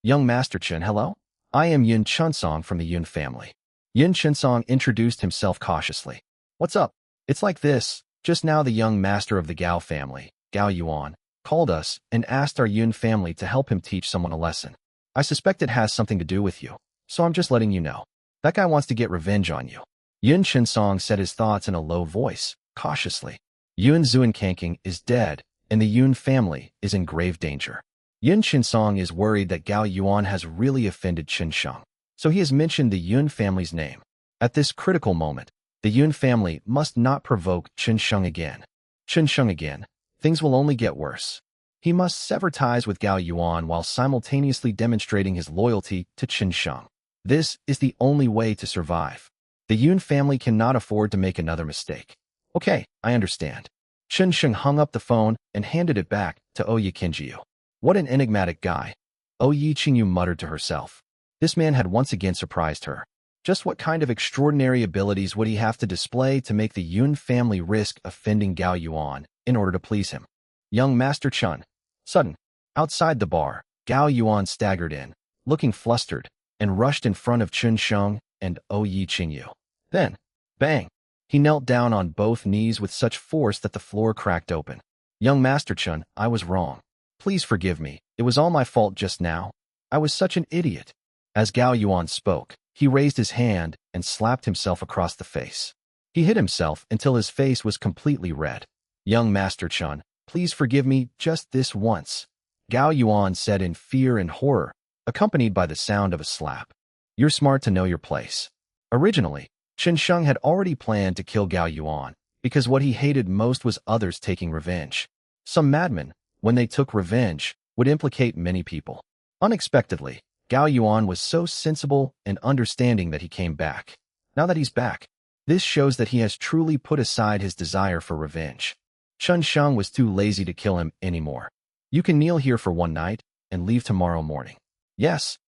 Young Master Chen, hello? I am Yun Qinsong from the Yun family. Yun Qinsong introduced himself cautiously. What's up? It's like this. Just now the young master of the Gao family, Gao Yuan, called us and asked our Yun family to help him teach someone a lesson. I suspect it has something to do with you, so I'm just letting you know. That guy wants to get revenge on you. Yun Qinsong said his thoughts in a low voice, cautiously. Yun Zuankanking is dead, and the Yun family is in grave danger. Yun Qinsong is worried that Gao Yuan has really offended Chen Sheng, so he has mentioned the Yun family's name. At this critical moment, the Yun family must not provoke Chen Sheng again. Chen Sheng again, things will only get worse. He must sever ties with Gao Yuan while simultaneously demonstrating his loyalty to Chen Sheng. This is the only way to survive. The Yun family cannot afford to make another mistake. Okay, I understand. Chen Sheng hung up the phone and handed it back to Oyi Kinjiu. What an enigmatic guy. Oyi Qingyu muttered to herself. This man had once again surprised her. Just what kind of extraordinary abilities would he have to display to make the Yun family risk offending Gao Yuan in order to please him? Young Master Chen. Sudden. Outside the bar, Gao Yuan staggered in, looking flustered, and rushed in front of Chen Sheng and Oyi Qingyu. Then, bang! He knelt down on both knees with such force that the floor cracked open. Young Master Chen, I was wrong. Please forgive me. It was all my fault just now. I was such an idiot. As Gao Yuan spoke, he raised his hand and slapped himself across the face. He hit himself until his face was completely red. Young Master Chen, please forgive me just this once, Gao Yuan said in fear and horror, accompanied by the sound of a slap. You're smart to know your place. Originally, Chen Sheng had already planned to kill Gao Yuan because what he hated most was others taking revenge. Some madmen, when they took revenge, would implicate many people. Unexpectedly, Gao Yuan was so sensible and understanding that he came back. Now that he's back, this shows that he has truly put aside his desire for revenge. Chen Sheng was too lazy to kill him anymore. You can kneel here for one night and leave tomorrow morning. Yes,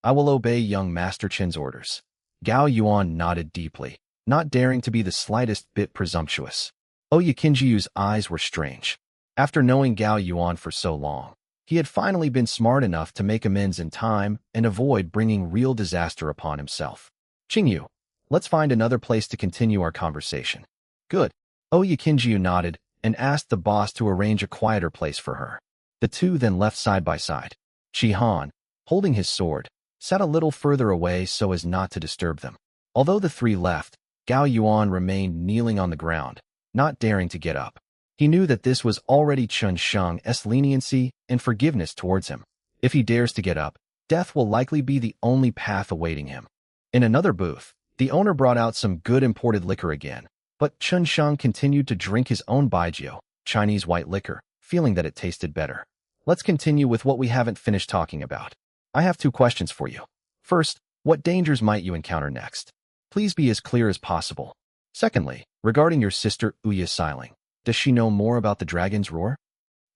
I will obey young Master Chen's orders. Gao Yuan nodded deeply, not daring to be the slightest bit presumptuous. Oyi Kinjiu's eyes were strange. After knowing Gao Yuan for so long, he had finally been smart enough to make amends in time and avoid bringing real disaster upon himself. Qingyu, let's find another place to continue our conversation. Good. Oyi Kinjiu nodded and asked the boss to arrange a quieter place for her. The two then left side by side. Shi Han, holding his sword, sat a little further away so as not to disturb them. Although the three left, Gao Yuan remained kneeling on the ground, not daring to get up. He knew that this was already Chen Sheng's leniency and forgiveness towards him. If he dares to get up, death will likely be the only path awaiting him. In another booth, the owner brought out some good imported liquor again, but Chen Sheng continued to drink his own baijiu, Chinese white liquor, feeling that it tasted better. Let's continue with what we haven't finished talking about. I have 2 questions for you. First, what dangers might you encounter next? Please be as clear as possible. Secondly, regarding your sister Uya Xiling, does she know more about the dragon's roar?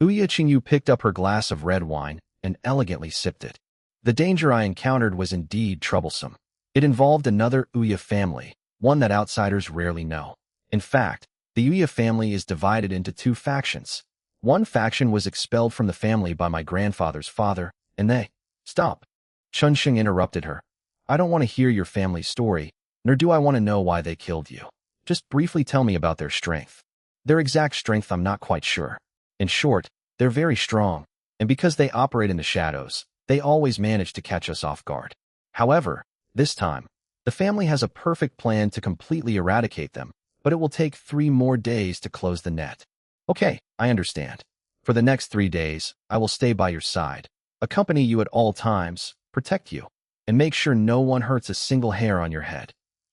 Ouya Qingyu picked up her glass of red wine and elegantly sipped it. The danger I encountered was indeed troublesome. It involved another Ouya family, one that outsiders rarely know. In fact, the Ouya family is divided into two factions. One faction was expelled from the family by my grandfather's father, and they— Stop. Chunsheng interrupted her. I don't want to hear your family's story, nor do I want to know why they killed you. Just briefly tell me about their strength. Their exact strength I'm not quite sure. In short, they're very strong, and because they operate in the shadows, they always manage to catch us off guard. However, this time, the family has a perfect plan to completely eradicate them, but it will take 3 more days to close the net. Okay, I understand. For the next 3 days, I will stay by your side, accompany you at all times, protect you, and make sure no one hurts a single hair on your head.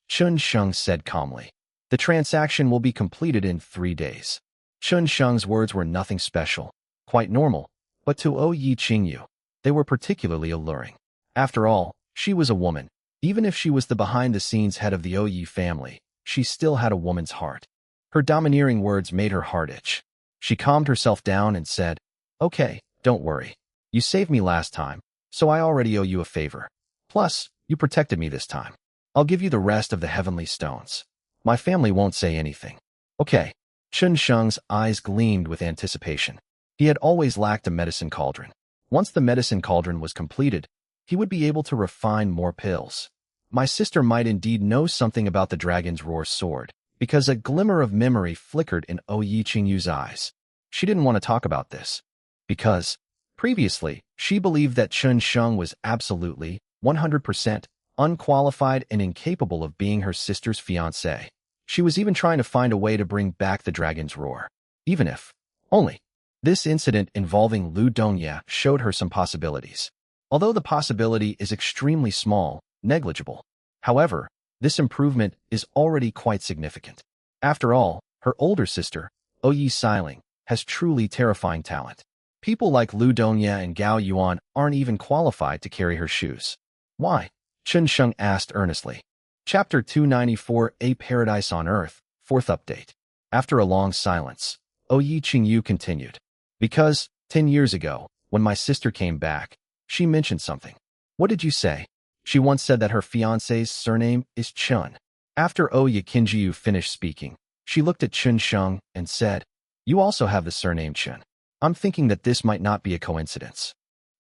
Chun Sheng said calmly. The transaction will be completed in 3 days. Chun Sheng's words were nothing special, quite normal, but to Ouya Qingyu, they were particularly alluring. After all, she was a woman. Even if she was the behind-the-scenes head of the Ouya family, she still had a woman's heart. Her domineering words made her heart itch. She calmed herself down and said, Okay, don't worry. You saved me last time, so I already owe you a favor. Plus, you protected me this time. I'll give you the rest of the heavenly stones. My family won't say anything. Okay. Chun Sheng's eyes gleamed with anticipation. He had always lacked a medicine cauldron. Once the medicine cauldron was completed, he would be able to refine more pills. My sister might indeed know something about the dragon's roar sword, because a glimmer of memory flickered in Ouya Qingyu's eyes. She didn't want to talk about this, because, previously, she believed that Chun Sheng was absolutely, 100%, unqualified and incapable of being her sister's fiancé. She was even trying to find a way to bring back the dragon's roar, even if, only. This incident involving Lu Dongya showed her some possibilities. Although the possibility is extremely small, negligible. However, this improvement is already quite significant. After all, her older sister, Ouya Xiling, has truly terrifying talent. People like Lu Dongya and Gao Yuan aren't even qualified to carry her shoes. Why? Chun Sheng asked earnestly. Chapter 294, A Paradise on Earth, 4th update. After a long silence, Ouya Qingyu continued. Because, 10 years ago, when my sister came back, she mentioned something. What did you say? She once said that her fiancé's surname is Chun. After Ouya Qingyu finished speaking, she looked at Chun Sheng and said, You also have the surname Chun. I'm thinking that this might not be a coincidence.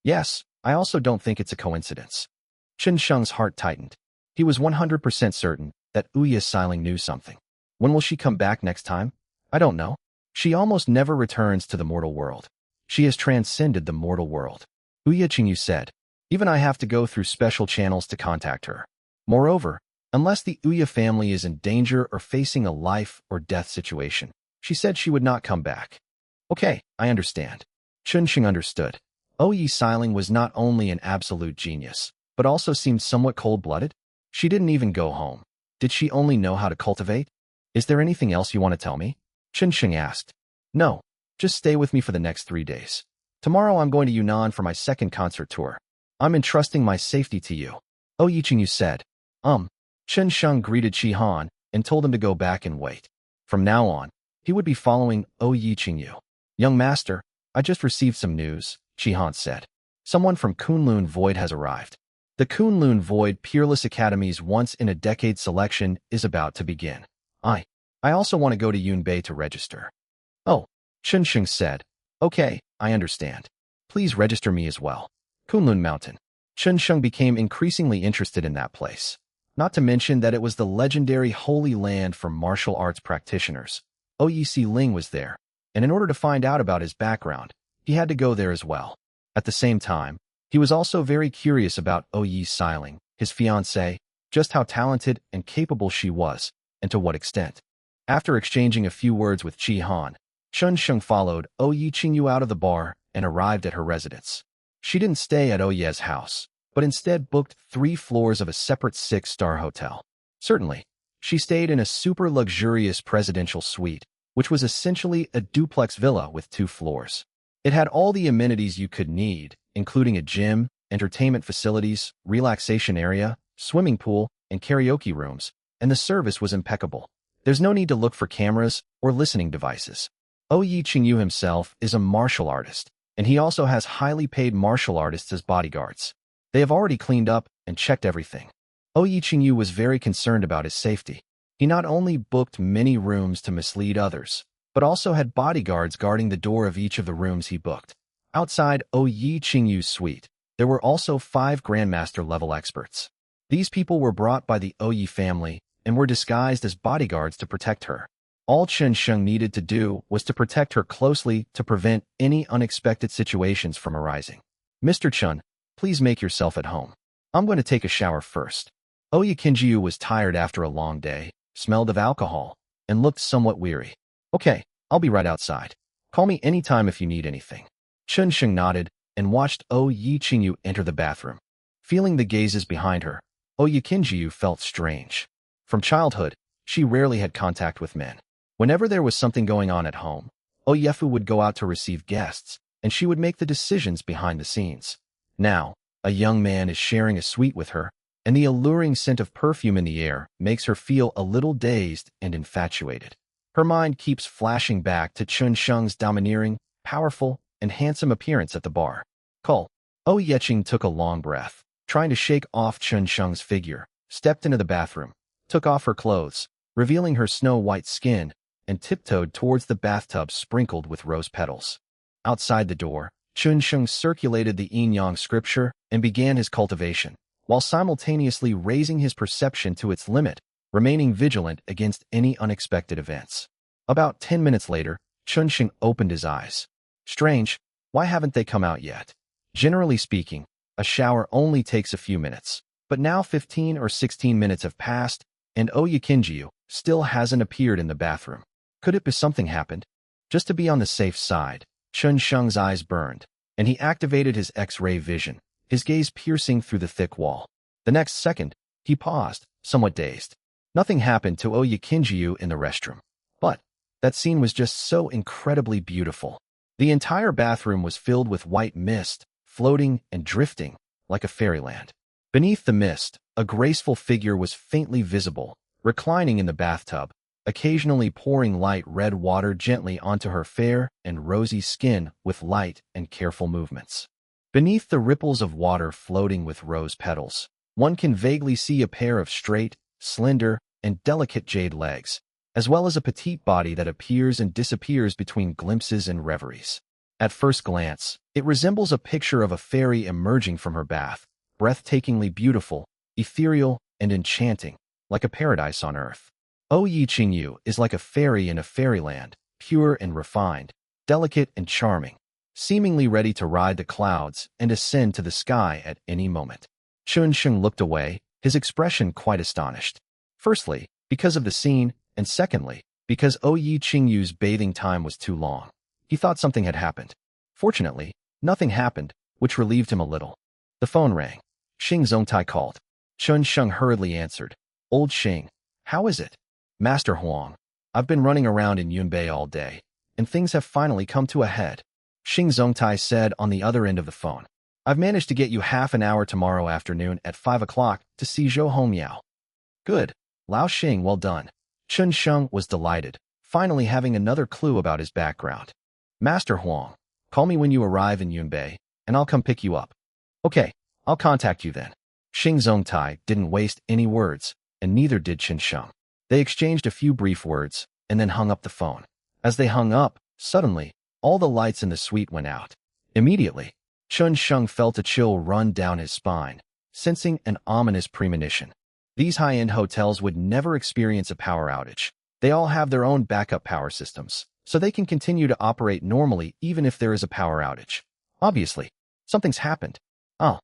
Yes, I also don't think it's a coincidence. Chun Sheng's heart tightened. He was 100% certain that Ouya Xiling knew something. When will she come back next time? I don't know. She almost never returns to the mortal world. She has transcended the mortal world. Ouya Qingyu said. Even I have to go through special channels to contact her. Moreover, unless the Ouya family is in danger or facing a life or death situation, she said she would not come back. Okay, I understand. Chun Sheng understood. Ouya Xiling was not only an absolute genius, but also seemed somewhat cold-blooded. She didn't even go home. Did she only know how to cultivate? Is there anything else you want to tell me? Chun Sheng asked. No, just stay with me for the next 3 days. Tomorrow I'm going to Yunnan for my second concert tour. I'm entrusting my safety to you. Ouya Qingyu said. Chun Sheng greeted Qi Han and told him to go back and wait. From now on, he would be following Ouya Qingyu. Young master, I just received some news, Qi Han said. Someone from Kunlun Void has arrived. The Kunlun Void Peerless Academy's once-in-a-decade selection is about to begin. I also want to go to Yunbei to register. Oh, Chun Sheng said. Okay, I understand. Please register me as well. Kunlun Mountain. Chun Sheng became increasingly interested in that place. Not to mention that it was the legendary holy land for martial arts practitioners. Ouya Xiling was there, and in order to find out about his background, he had to go there as well. At the same time, he was also very curious about Ouya Xiling, his fiancée, just how talented and capable she was, and to what extent. After exchanging a few words with Qi Han, Chun Sheng followed Ouya Qingyu out of the bar and arrived at her residence. She didn't stay at Ouya's house, but instead booked 3 floors of a separate 6-star hotel. Certainly, she stayed in a super luxurious presidential suite, which was essentially a duplex villa with 2 floors. It had all the amenities you could need, including a gym, entertainment facilities, relaxation area, swimming pool, and karaoke rooms, and the service was impeccable. There's no need to look for cameras or listening devices. Yi Qingyu himself is a martial artist, and he also has highly paid martial artists as bodyguards. They have already cleaned up and checked everything. Yi Qingyu was very concerned about his safety. He not only booked many rooms to mislead others, but also had bodyguards guarding the door of each of the rooms he booked. Outside Yi Qingyu's suite, there were also 5 Grandmaster-level experts. These people were brought by the Yi family and were disguised as bodyguards to protect her. All Chen Sheng needed to do was to protect her closely to prevent any unexpected situations from arising. Mr. Chun, please make yourself at home. I'm going to take a shower first. Yi Qingyu was tired after a long day, smelled of alcohol, and looked somewhat weary. Okay, I'll be right outside. Call me anytime if you need anything. Chen Sheng nodded and watched Yi Qingyu enter the bathroom. Feeling the gazes behind her, Yi Qingyu felt strange. From childhood, she rarely had contact with men. Whenever there was something going on at home, Yefu would go out to receive guests, and she would make the decisions behind the scenes. Now, a young man is sharing a suite with her, and the alluring scent of perfume in the air makes her feel a little dazed and infatuated. Her mind keeps flashing back to Chen Sheng's domineering, powerful, and handsome appearance at the bar. Yeqing took a long breath, trying to shake off Chen Sheng's figure, stepped into the bathroom, took off her clothes, revealing her snow-white skin, and tiptoed towards the bathtub sprinkled with rose petals. Outside the door, Chen Sheng circulated the yin-yang scripture and began his cultivation, while simultaneously raising his perception to its limit, remaining vigilant against any unexpected events. About 10 minutes later, Chen Sheng opened his eyes. Strange, why haven't they come out yet? Generally speaking, a shower only takes a few minutes, but now 15 or 16 minutes have passed, and Yi Qingyu still hasn't appeared in the bathroom. Could it be something happened? Just to be on the safe side, Chen Sheng's eyes burned, and he activated his X-ray vision, his gaze piercing through the thick wall. The next second, he paused, somewhat dazed. Nothing happened to Yi Qingyu in the restroom. But that scene was just so incredibly beautiful. The entire bathroom was filled with white mist, floating and drifting, like a fairyland. Beneath the mist, a graceful figure was faintly visible, reclining in the bathtub, occasionally pouring light red water gently onto her fair and rosy skin with light and careful movements. Beneath the ripples of water floating with rose petals, one can vaguely see a pair of straight, slender, and delicate jade legs, as well as a petite body that appears and disappears between glimpses and reveries. At first glance, it resembles a picture of a fairy emerging from her bath, breathtakingly beautiful, ethereal, and enchanting, like a paradise on earth. Yi Qingyu is like a fairy in a fairyland, pure and refined, delicate and charming, seemingly ready to ride the clouds and ascend to the sky at any moment. Chen Sheng looked away, his expression quite astonished. Firstly, because of the scene, and secondly, because Yi Qingyu's bathing time was too long. He thought something had happened. Fortunately, nothing happened, which relieved him a little. The phone rang. Xing Zongtai called. Chen Sheng hurriedly answered. Old Xing, how is it? Master Huang, I've been running around in Yunbei all day, and things have finally come to a head. Xing Zongtai said on the other end of the phone. I've managed to get you half an hour tomorrow afternoon at 5 o'clock to see Zhou Hongmiao. Good. Lao Xing, well done. Chen Sheng was delighted, finally having another clue about his background. Master Huang, call me when you arrive in Yunbei, and I'll come pick you up. Okay, I'll contact you then. Xing Zongtai didn't waste any words, and neither did Chen Sheng. They exchanged a few brief words, and then hung up the phone. As they hung up, suddenly, all the lights in the suite went out. Immediately, Chen Sheng felt a chill run down his spine, sensing an ominous premonition. These high-end hotels would never experience a power outage. They all have their own backup power systems, so they can continue to operate normally even if there is a power outage. Obviously, something's happened. Oh.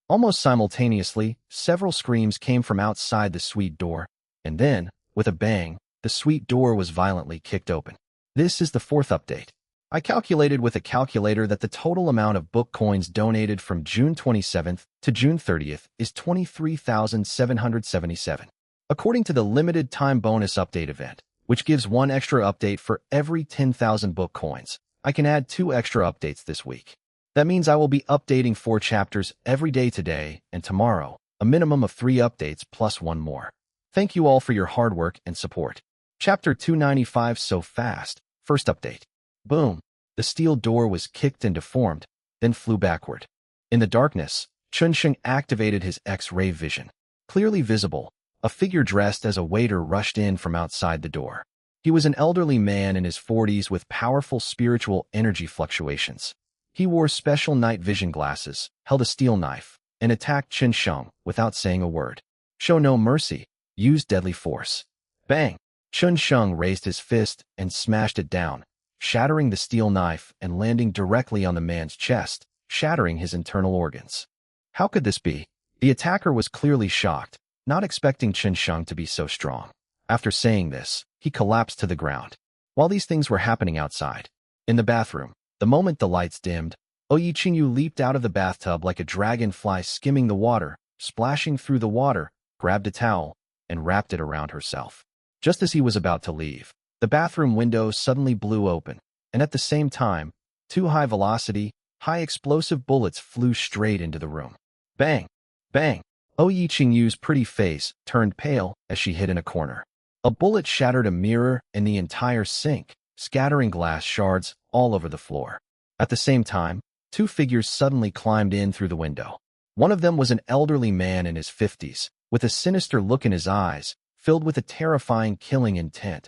Almost simultaneously, several screams came from outside the suite door, and then, with a bang, the suite door was violently kicked open. This is the 4th update. I calculated with a calculator that the total amount of book coins donated from June 27th to June 30th is 23,777. According to the limited time bonus update event, which gives 1 extra update for every 10,000 book coins, I can add 2 extra updates this week. That means I will be updating 4 chapters every day today and tomorrow, a minimum of 3 updates plus 1 more. Thank you all for your hard work and support. Chapter 295 so fast. First update. Boom. The steel door was kicked and deformed, then flew backward. In the darkness, Chunsheng activated his X-ray vision. Clearly visible, a figure dressed as a waiter rushed in from outside the door. He was an elderly man in his 40s with powerful spiritual energy fluctuations. He wore special night vision glasses, held a steel knife, and attacked Chunsheng without saying a word. Show no mercy, use deadly force. Bang! Chunsheng raised his fist and smashed it down, shattering the steel knife and landing directly on the man's chest, shattering his internal organs. How could this be? The attacker was clearly shocked, not expecting Chunsheng to be so strong. After saying this, he collapsed to the ground. While these things were happening outside, in the bathroom, the moment the lights dimmed, Oyi Qingyu leaped out of the bathtub like a dragonfly skimming the water, splashing through the water, grabbed a towel, and wrapped it around herself. Just as he was about to leave, the bathroom window suddenly blew open, and at the same time, two high-velocity, high-explosive bullets flew straight into the room. Bang! Bang! Oyi Qingyu's pretty face turned pale as she hid in a corner. A bullet shattered a mirror and the entire sink, scattering glass shards all over the floor. At the same time, two figures suddenly climbed in through the window. One of them was an elderly man in his 50s, with a sinister look in his eyes, filled with a terrifying killing intent.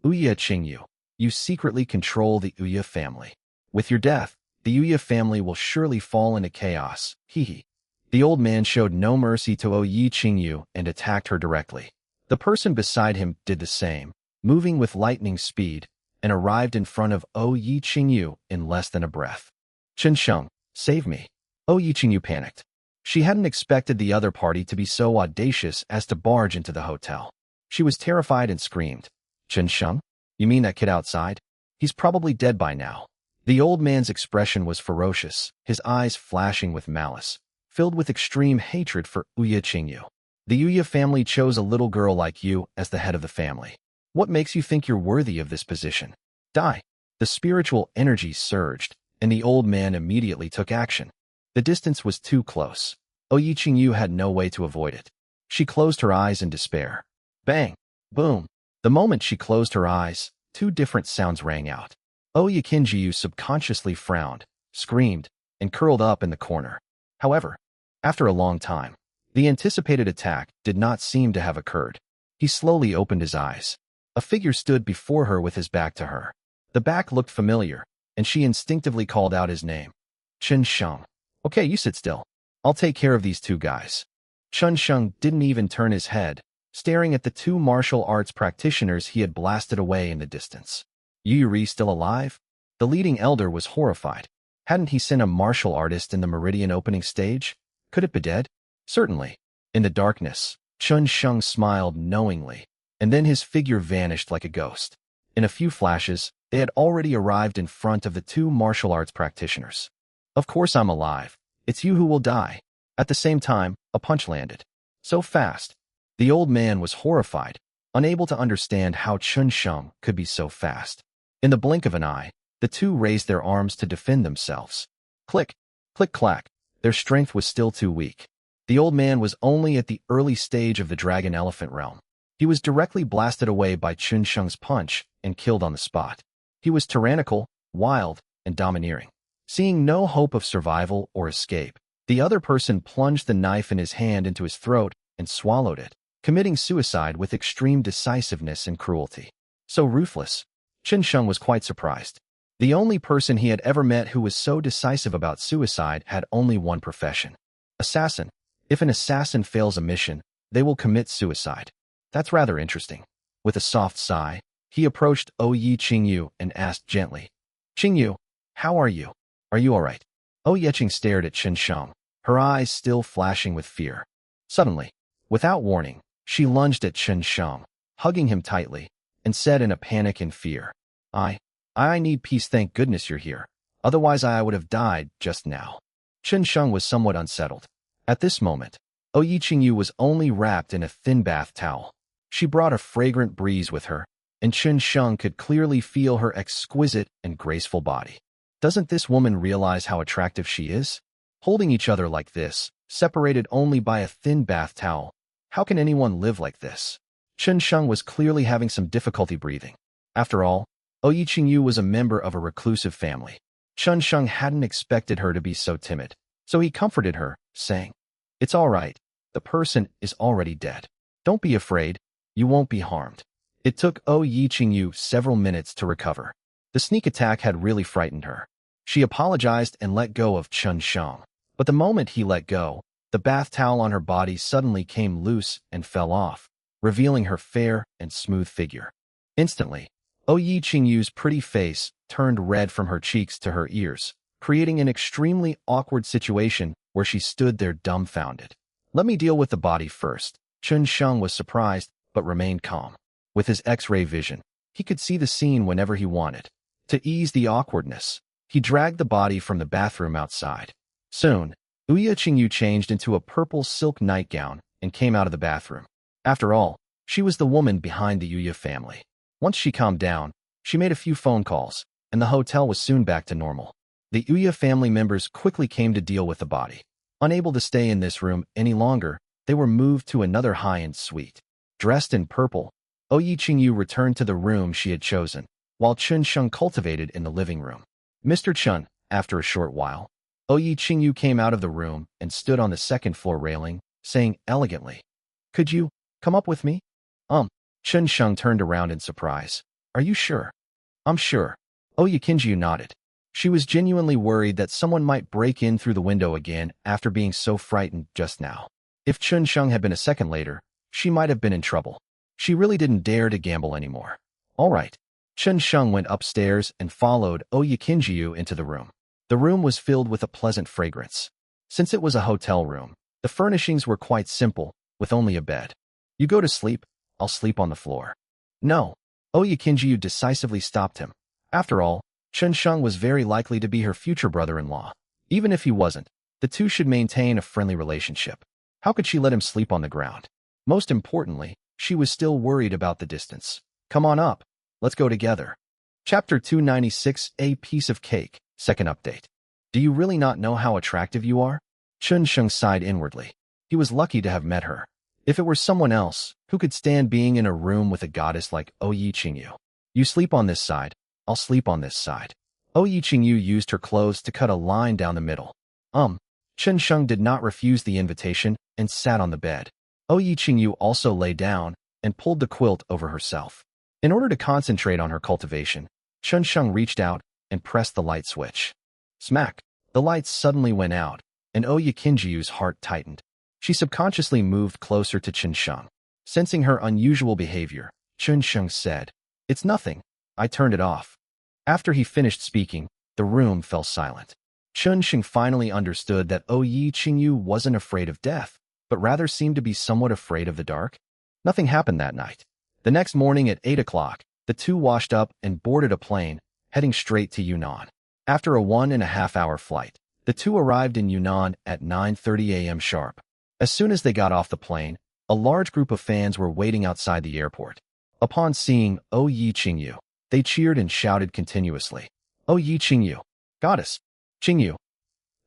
Ouya Qingyu, you secretly control the Ouya family. With your death, the Ouya family will surely fall into chaos. Hee. The old man showed no mercy to Oyi Qingyu and attacked her directly. The person beside him did the same, moving with lightning speed, and arrived in front of Oyi Qingyu in less than a breath. Chunsheng, save me. Oyi Qingyu panicked. She hadn't expected the other party to be so audacious as to barge into the hotel. She was terrified and screamed, Chunsheng? You mean that kid outside? He's probably dead by now. The old man's expression was ferocious, his eyes flashing with malice, filled with extreme hatred for Ouya Qingyu. The Ouya family chose a little girl like you as the head of the family. What makes you think you're worthy of this position? Die. The spiritual energy surged, and the old man immediately took action. The distance was too close. Oyi Qingyu had no way to avoid it. She closed her eyes in despair. Bang! Boom! The moment she closed her eyes, two different sounds rang out. Oyi Qingyu subconsciously frowned, screamed, and curled up in the corner. However, after a long time, the anticipated attack did not seem to have occurred. He slowly opened his eyes. A figure stood before her with his back to her. The back looked familiar, and she instinctively called out his name. Chunsheng. Okay, you sit still. I'll take care of these two guys. Chunsheng didn't even turn his head, staring at the two martial arts practitioners he had blasted away in the distance. Yuri still alive? The leading elder was horrified. Hadn't he sent a martial artist in the Meridian opening stage? Could it be dead? Certainly. In the darkness, Chunsheng smiled knowingly, and then his figure vanished like a ghost. In a few flashes, they had already arrived in front of the two martial arts practitioners. Of course I'm alive. It's you who will die. At the same time, a punch landed. So fast. The old man was horrified, unable to understand how Chunsheng could be so fast. In the blink of an eye, the two raised their arms to defend themselves. Click, click, clack. Their strength was still too weak. The old man was only at the early stage of the dragon-elephant realm. He was directly blasted away by Chunsheng's punch and killed on the spot. He was tyrannical, wild, and domineering. Seeing no hope of survival or escape, the other person plunged the knife in his hand into his throat and swallowed it, committing suicide with extreme decisiveness and cruelty. So ruthless. Chunsheng was quite surprised. The only person he had ever met who was so decisive about suicide had only one profession. Assassin. If an assassin fails a mission, they will commit suicide. That's rather interesting. With a soft sigh, he approached Oyi Qingyu and asked gently, Qingyu, how are you? Are you all right? Oyi Qing stared at Chunsheng, her eyes still flashing with fear. Suddenly, without warning, she lunged at Chunsheng, hugging him tightly, and said in a panic and fear, I need peace, thank goodness you're here. Otherwise I would have died just now. Chunsheng was somewhat unsettled. At this moment, Oyi Qingyu was only wrapped in a thin bath towel. She brought a fragrant breeze with her, and Chunsheng could clearly feel her exquisite and graceful body. Doesn't this woman realize how attractive she is? Holding each other like this, separated only by a thin bath towel. How can anyone live like this? Chunsheng was clearly having some difficulty breathing. After all, Oh Yiqingyu was a member of a reclusive family. Chun Sheng hadn't expected her to be so timid, so he comforted her, saying, "It's all right. The person is already dead. Don't be afraid. You won't be harmed." It took Oh Yiqingyu several minutes to recover. The sneak attack had really frightened her. She apologized and let go of Chun Sheng. But the moment he let go, the bath towel on her body suddenly came loose and fell off, revealing her fair and smooth figure. Instantly, Oh Yiqingyu's pretty face turned red from her cheeks to her ears, creating an extremely awkward situation where she stood there dumbfounded. "Let me deal with the body first." Chun Sheng was surprised but remained calm. With his X-ray vision, he could see the scene whenever he wanted. To ease the awkwardness, he dragged the body from the bathroom outside. Soon, Ouya Qingyu changed into a purple silk nightgown and came out of the bathroom. After all, she was the woman behind the Ouya family. Once she calmed down, she made a few phone calls, and the hotel was soon back to normal. The Ouya family members quickly came to deal with the body. Unable to stay in this room any longer, they were moved to another high-end suite. Dressed in purple, Oh Yiqingyu returned to the room she had chosen, while Chun Sheng cultivated in the living room. "Mr. Chun," after a short while, Oh Yiqingyu came out of the room and stood on the second-floor railing, saying elegantly, "Could you come up with me?" Chun Sheng turned around in surprise. "Are you sure?" "I'm sure." Oh Yiqingyu nodded. She was genuinely worried that someone might break in through the window again after being so frightened just now. If Chun Sheng had been a second later, she might have been in trouble. She really didn't dare to gamble anymore. All right. Chun Sheng went upstairs and followed Oh Yiqingyu into the room. The room was filled with a pleasant fragrance. Since it was a hotel room, the furnishings were quite simple, with only a bed. "You go to sleep, I'll sleep on the floor." "No." Oh Yiqingyu decisively stopped him. After all, Chun Sheng was very likely to be her future brother-in-law. Even if he wasn't, the two should maintain a friendly relationship. How could she let him sleep on the ground? Most importantly, she was still worried about the distance. "Come on up. Let's go together." Chapter 296, A Piece of Cake, Second Update. "Do you really not know how attractive you are?" Chun Sheng sighed inwardly. He was lucky to have met her. If it were someone else, who could stand being in a room with a goddess like Oh Yiqingyu? "You sleep on this side, I'll sleep on this side." Oh Yiqingyu used her clothes to cut a line down the middle. Chun Sheng did not refuse the invitation and sat on the bed. Oh Yiqingyu also lay down and pulled the quilt over herself. In order to concentrate on her cultivation, Chun Sheng reached out and pressed the light switch. Smack! The lights suddenly went out, and Oh Yiqingyu's heart tightened. She subconsciously moved closer to Chun Sheng. Sensing her unusual behavior, Chun Sheng said, "It's nothing. I turned it off." After he finished speaking, the room fell silent. Chun Sheng finally understood that Oh Yiqingyu wasn't afraid of death, but rather seemed to be somewhat afraid of the dark. Nothing happened that night. The next morning at 8 o'clock, the two washed up and boarded a plane, heading straight to Yunnan. After a 1.5-hour flight, the two arrived in Yunnan at 9:30 a.m. sharp. As soon as they got off the plane, a large group of fans were waiting outside the airport. Upon seeing Oh Yiqingyu, they cheered and shouted continuously, "Oh Yiqingyu! Goddess! Qingyu!"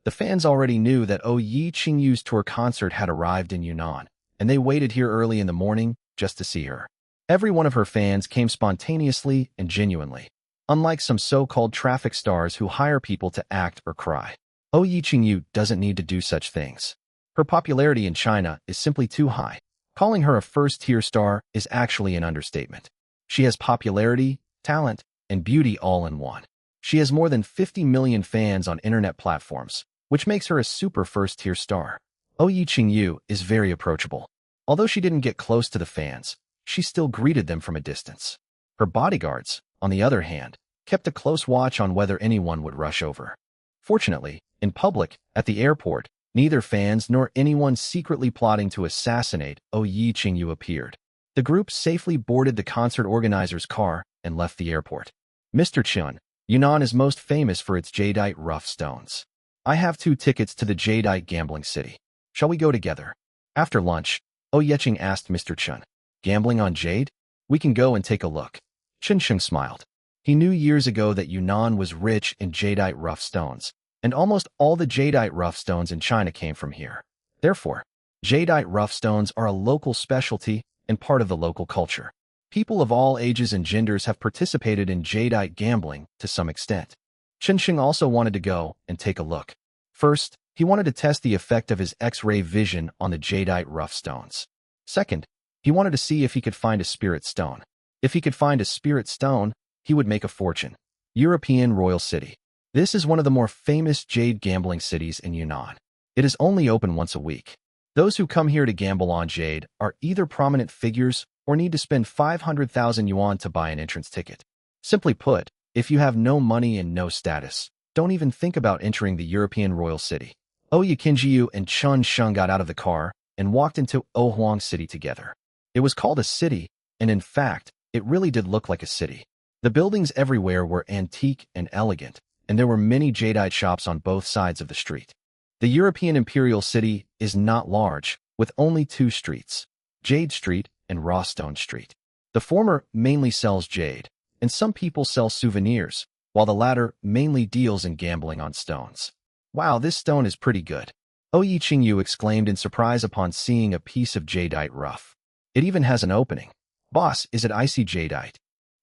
The fans already knew that Oh Yiqingyu's tour concert had arrived in Yunnan, and they waited here early in the morning just to see her. Every one of her fans came spontaneously and genuinely, unlike some so-called traffic stars who hire people to act or cry. Oh Yiqingyu doesn't need to do such things. Her popularity in China is simply too high. Calling her a first-tier star is actually an understatement. She has popularity, talent, and beauty all in one. She has more than 50 million fans on internet platforms, which makes her a super first-tier star. Oh Yiqingyu is very approachable. Although she didn't get close to the fans, she still greeted them from a distance. Her bodyguards, on the other hand, kept a close watch on whether anyone would rush over. Fortunately, in public, at the airport, neither fans nor anyone secretly plotting to assassinate Oh Yiqingyu appeared. The group safely boarded the concert organizer's car and left the airport. "Mr. Chun, Yunnan is most famous for its jadeite rough stones. I have 2 tickets to the jadeite gambling city. Shall we go together?" After lunch, Oh Yiqing asked Mr. Chun, "Gambling on jade? We can go and take a look." Chun Sheng smiled. He knew years ago that Yunnan was rich in jadeite rough stones, and almost all the jadeite rough stones in China came from here. Therefore, jadeite rough stones are a local specialty and part of the local culture. People of all ages and genders have participated in jadeite gambling to some extent. Chunsheng also wanted to go and take a look. First, he wanted to test the effect of his X-ray vision on the jadeite rough stones. Second, he wanted to see if he could find a spirit stone. If he could find a spirit stone, he would make a fortune. European Royal City. This is one of the more famous jade gambling cities in Yunnan. It is only open once a week. Those who come here to gamble on jade are either prominent figures or need to spend 500,000 yuan to buy an entrance ticket. Simply put, if you have no money and no status, don't even think about entering the European Royal City. Oyekinjiu and Chun Sheng got out of the car and walked into Ohuang City together. It was called a city, and in fact, it really did look like a city. The buildings everywhere were antique and elegant, and there were many jadeite shops on both sides of the street. The European Imperial City is not large, with only 2 streets, Jade Street and Rawstone Street. The former mainly sells jade, and some people sell souvenirs, while the latter mainly deals in gambling on stones. Wow, this stone is pretty good. Oyi Qingyu exclaimed in surprise upon seeing a piece of jadeite rough. It even has an opening. Boss, is it icy jadeite?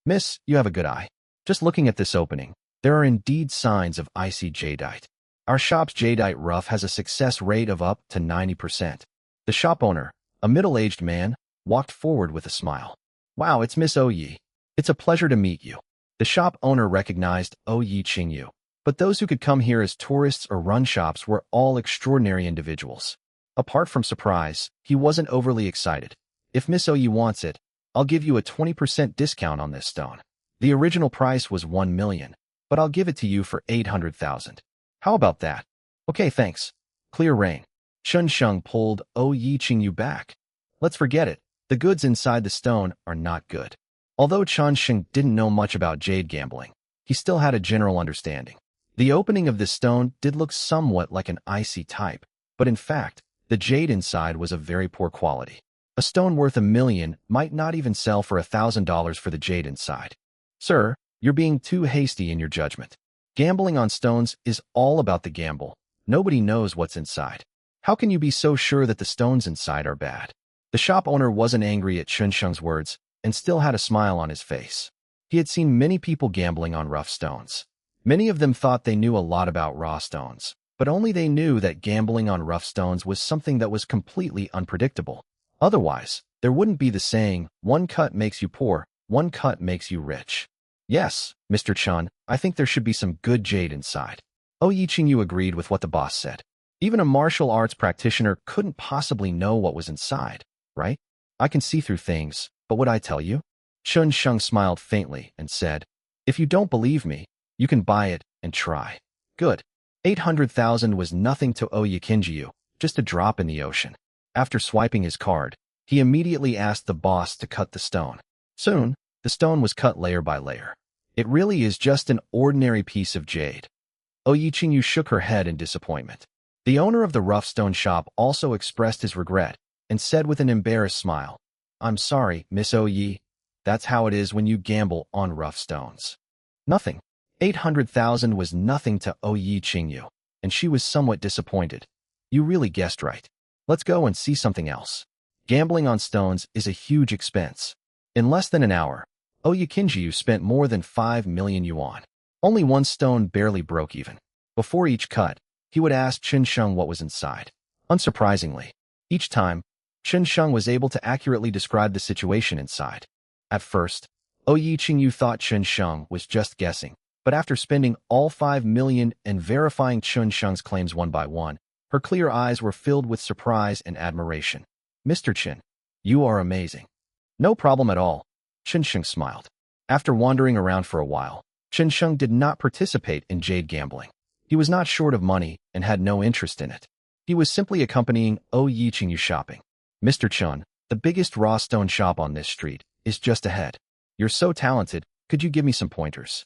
Miss, you have a good eye. Just looking at this opening, there are indeed signs of icy jadeite. Our shop's jadeite rough has a success rate of up to 90%. The shop owner, a middle-aged man, walked forward with a smile. Wow, it's Miss Oyi. It's a pleasure to meet you. The shop owner recognized Oyi Qingyu, but those who could come here as tourists or run shops were all extraordinary individuals. Apart from surprise, he wasn't overly excited. If Miss Oyi wants it, I'll give you a 20% discount on this stone. The original price was 1 million, but I'll give it to you for 800,000. How about that? Okay, thanks. Clear rain. Chun Sheng pulled Oyi Qingyu back. Let's forget it. The goods inside the stone are not good. Although Chun Sheng didn't know much about jade gambling, he still had a general understanding. The opening of this stone did look somewhat like an icy type, but in fact, the jade inside was of very poor quality. A stone worth 1 million might not even sell for $1,000 for the jade inside. Sir, you're being too hasty in your judgment. Gambling on stones is all about the gamble. Nobody knows what's inside. How can you be so sure that the stones inside are bad? The shop owner wasn't angry at Chun Sheng's words and still had a smile on his face. He had seen many people gambling on rough stones. Many of them thought they knew a lot about raw stones, but only they knew that gambling on rough stones was something that was completely unpredictable. Otherwise, there wouldn't be the saying, one cut makes you poor, one cut makes you rich. Yes, Mr. Chun, I think there should be some good jade inside. Oyi Qingyu agreed with what the boss said. Even a martial arts practitioner couldn't possibly know what was inside, right? I can see through things, but would I tell you? Chun Sheng smiled faintly and said, if you don't believe me, you can buy it and try. Good. 800,000 was nothing to Oyi Qingyu, just a drop in the ocean. After swiping his card, he immediately asked the boss to cut the stone. Soon, the stone was cut layer by layer. It really is just an ordinary piece of jade. Oyi Qingyu shook her head in disappointment. The owner of the rough stone shop also expressed his regret and said with an embarrassed smile, I'm sorry, Miss Oyi. That's how it is when you gamble on rough stones. Nothing. 800,000 was nothing to Oyi Qingyu, and she was somewhat disappointed. You really guessed right. Let's go and see something else. Gambling on stones is a huge expense. In less than an hour, Oyi Qingyu spent more than 5 million yuan. Only one stone barely broke even. Before each cut, he would ask Chun Sheng what was inside. Unsurprisingly, each time, Chun Sheng was able to accurately describe the situation inside. At first, Oyi Qingyu thought Chun Sheng was just guessing, but after spending all 5 million and verifying Chun Sheng's claims one by one, her clear eyes were filled with surprise and admiration. Mr. Chen, you are amazing. No problem at all, Chun Sheng smiled. After wandering around for a while, Chun Sheng did not participate in jade gambling. He was not short of money and had no interest in it. He was simply accompanying Oyi Qingyu shopping. Mr. Chun, the biggest raw stone shop on this street, is just ahead. You're so talented, could you give me some pointers?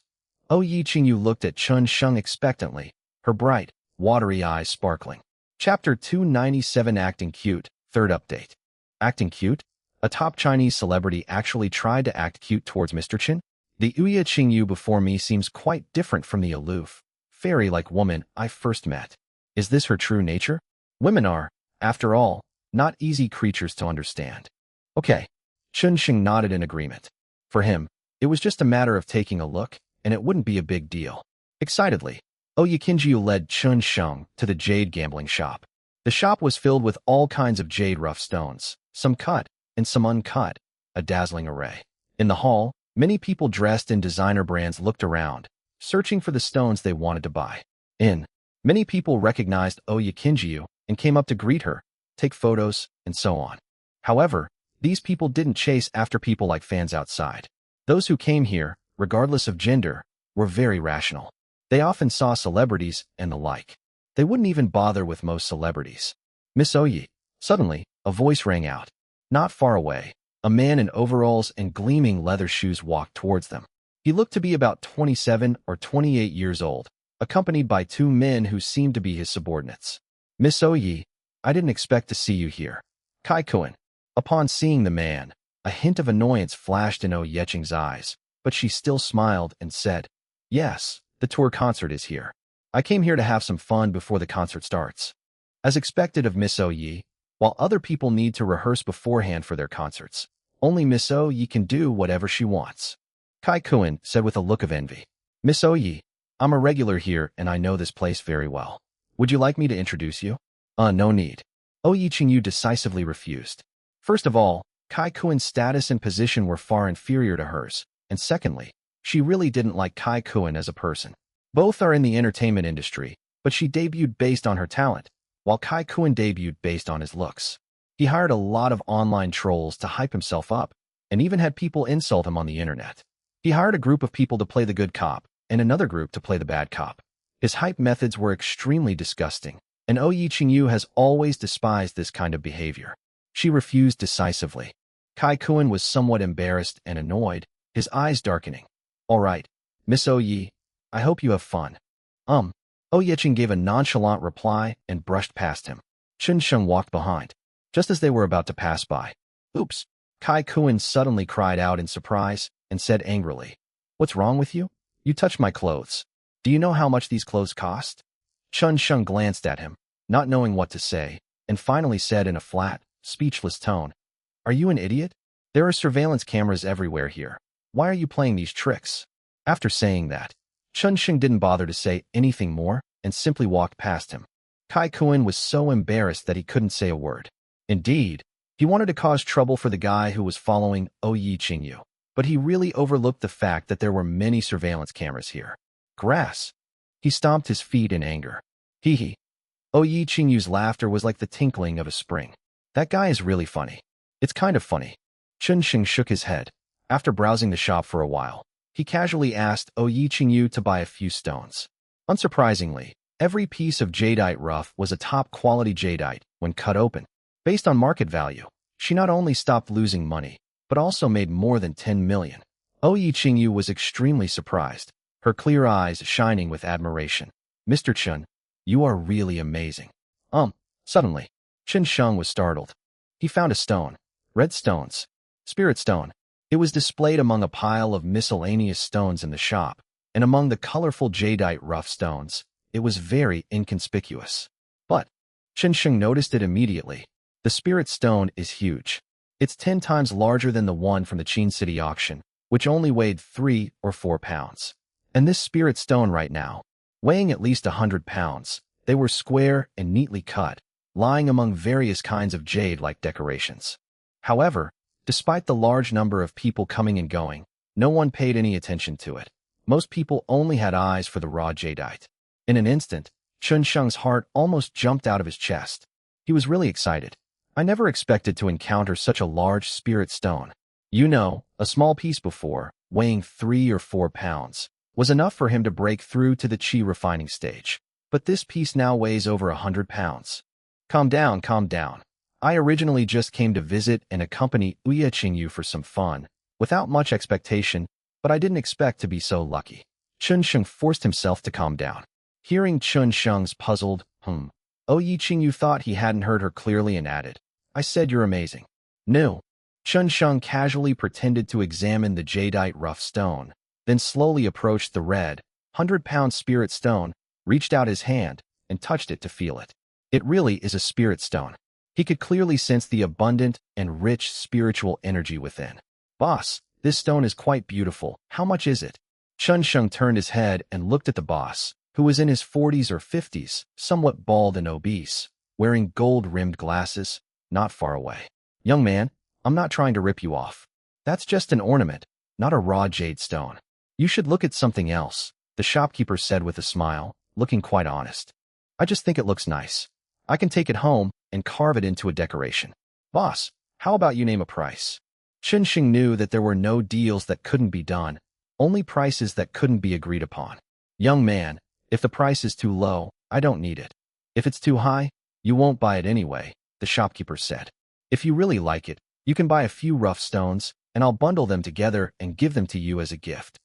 Oyi Qingyu looked at Chun Sheng expectantly, her bright, watery eyes sparkling. Chapter 297 Acting Cute, third update. Acting cute? A top Chinese celebrity actually tried to act cute towards Mr. Chen? The Oyi Qingyu before me seems quite different from the aloof, fairy-like woman I first met. Is this her true nature? Women are, after all, not easy creatures to understand. Okay, Chun Sheng nodded in agreement. For him, it was just a matter of taking a look, and it wouldn't be a big deal. Excitedly, Oyekinjiu led Chun Sheng to the jade gambling shop. The shop was filled with all kinds of jade rough stones, some cut and some uncut, a dazzling array. In the hall, many people dressed in designer brands looked around, searching for the stones they wanted to buy. Many people recognized Oyekinjiu and came up to greet her, take photos, and so on. However, these people didn't chase after people like fans outside. Those who came here, regardless of gender, were very rational. They often saw celebrities and the like. They wouldn't even bother with most celebrities. Miss Oye. Suddenly, a voice rang out. Not far away, a man in overalls and gleaming leather shoes walked towards them. He looked to be about 27 or 28 years old, accompanied by two men who seemed to be his subordinates. Miss Oye, I didn't expect to see you here. Kai Kuan. Upon seeing the man, a hint of annoyance flashed in Oyeching's eyes, but she still smiled and said, Yes, the tour concert is here. I came here to have some fun before the concert starts. As expected of Miss Oye, while other people need to rehearse beforehand for their concerts, only Miss Oye can do whatever she wants. Kai Kuan said with a look of envy. Miss Oye, I'm a regular here and I know this place very well. Would you like me to introduce you? No need. Oyeqingyu decisively refused. First of all, Kai Kuan's status and position were far inferior to hers, and secondly, she really didn't like Kai Kuan as a person. Both are in the entertainment industry, but she debuted based on her talent, while Kai Kuan debuted based on his looks. He hired a lot of online trolls to hype himself up, and even had people insult him on the internet. He hired a group of people to play the good cop, and another group to play the bad cop. His hype methods were extremely disgusting, and Oyeqingyu has always despised this kind of behavior. She refused decisively. Kai Kuan was somewhat embarrassed and annoyed, his eyes darkening. All right, Miss Oye, I hope you have fun. Oyeqing gave a nonchalant reply and brushed past him. Chun Sheng walked behind. Just as they were about to pass by. Oops! Kai Kuan suddenly cried out in surprise and said angrily, What's wrong with you? You touched my clothes. Do you know how much these clothes cost? Chun Sheng glanced at him, not knowing what to say, and finally said in a flat, speechless tone, Are you an idiot? There are surveillance cameras everywhere here. Why are you playing these tricks? After saying that, Chun Sheng didn't bother to say anything more and simply walked past him. Kai Kuan was so embarrassed that he couldn't say a word. Indeed, he wanted to cause trouble for the guy who was following Oyeqingyu, but he really overlooked the fact that there were many surveillance cameras here. Grass. He stomped his feet in anger. Hee hee. Oyeqingyu's laughter was like the tinkling of a spring. That guy is really funny. It's kind of funny. Chun Sheng shook his head. After browsing the shop for a while, he casually asked Oyeqingyu to buy a few stones. Unsurprisingly, every piece of jadeite rough was a top-quality jadeite when cut open. Based on market value, she not only stopped losing money, but also made more than 10 million. Oyeqingyu was extremely surprised, her clear eyes shining with admiration. Mr. Chun, you are really amazing. Suddenly, Chun Sheng was startled. He found a stone. Red stones. Spirit stone. It was displayed among a pile of miscellaneous stones in the shop, and among the colorful jadeite rough stones, it was very inconspicuous. But Chun Sheng noticed it immediately. The spirit stone is huge. It's 10 times larger than the one from the Qin City auction, which only weighed 3 or 4 pounds. And this spirit stone right now, weighing at least 100 pounds, they were square and neatly cut, lying among various kinds of jade-like decorations. However, despite the large number of people coming and going, no one paid any attention to it. Most people only had eyes for the raw jadeite. In an instant, Chun Sheng's heart almost jumped out of his chest. He was really excited. I never expected to encounter such a large spirit stone. You know, a small piece before, weighing 3 or 4 pounds, was enough for him to break through to the qi refining stage. But this piece now weighs over 100 pounds. Calm down, calm down. I originally just came to visit and accompany Oyeqingyu for some fun, without much expectation, but I didn't expect to be so lucky. Chun Sheng forced himself to calm down. Hearing Chun Sheng's puzzled, Oyeqingyu thought he hadn't heard her clearly and added, I said you're amazing. No. Chun Sheng casually pretended to examine the jadeite rough stone, then slowly approached the red, 100-pound spirit stone, reached out his hand, and touched it to feel it. It really is a spirit stone. He could clearly sense the abundant and rich spiritual energy within. Boss, this stone is quite beautiful. How much is it? Chun Sheng turned his head and looked at the boss, who was in his 40s or 50s, somewhat bald and obese, wearing gold-rimmed glasses, not far away. Young man, I'm not trying to rip you off. That's just an ornament, not a raw jade stone. You should look at something else, the shopkeeper said with a smile, looking quite honest. I just think it looks nice. I can take it home and carve it into a decoration. Boss, how about you name a price? Chun Sheng knew that there were no deals that couldn't be done, only prices that couldn't be agreed upon. Young man, if the price is too low, I don't need it. If it's too high, you won't buy it anyway, the shopkeeper said. If you really like it, you can buy a few rough stones, and I'll bundle them together and give them to you as a gift.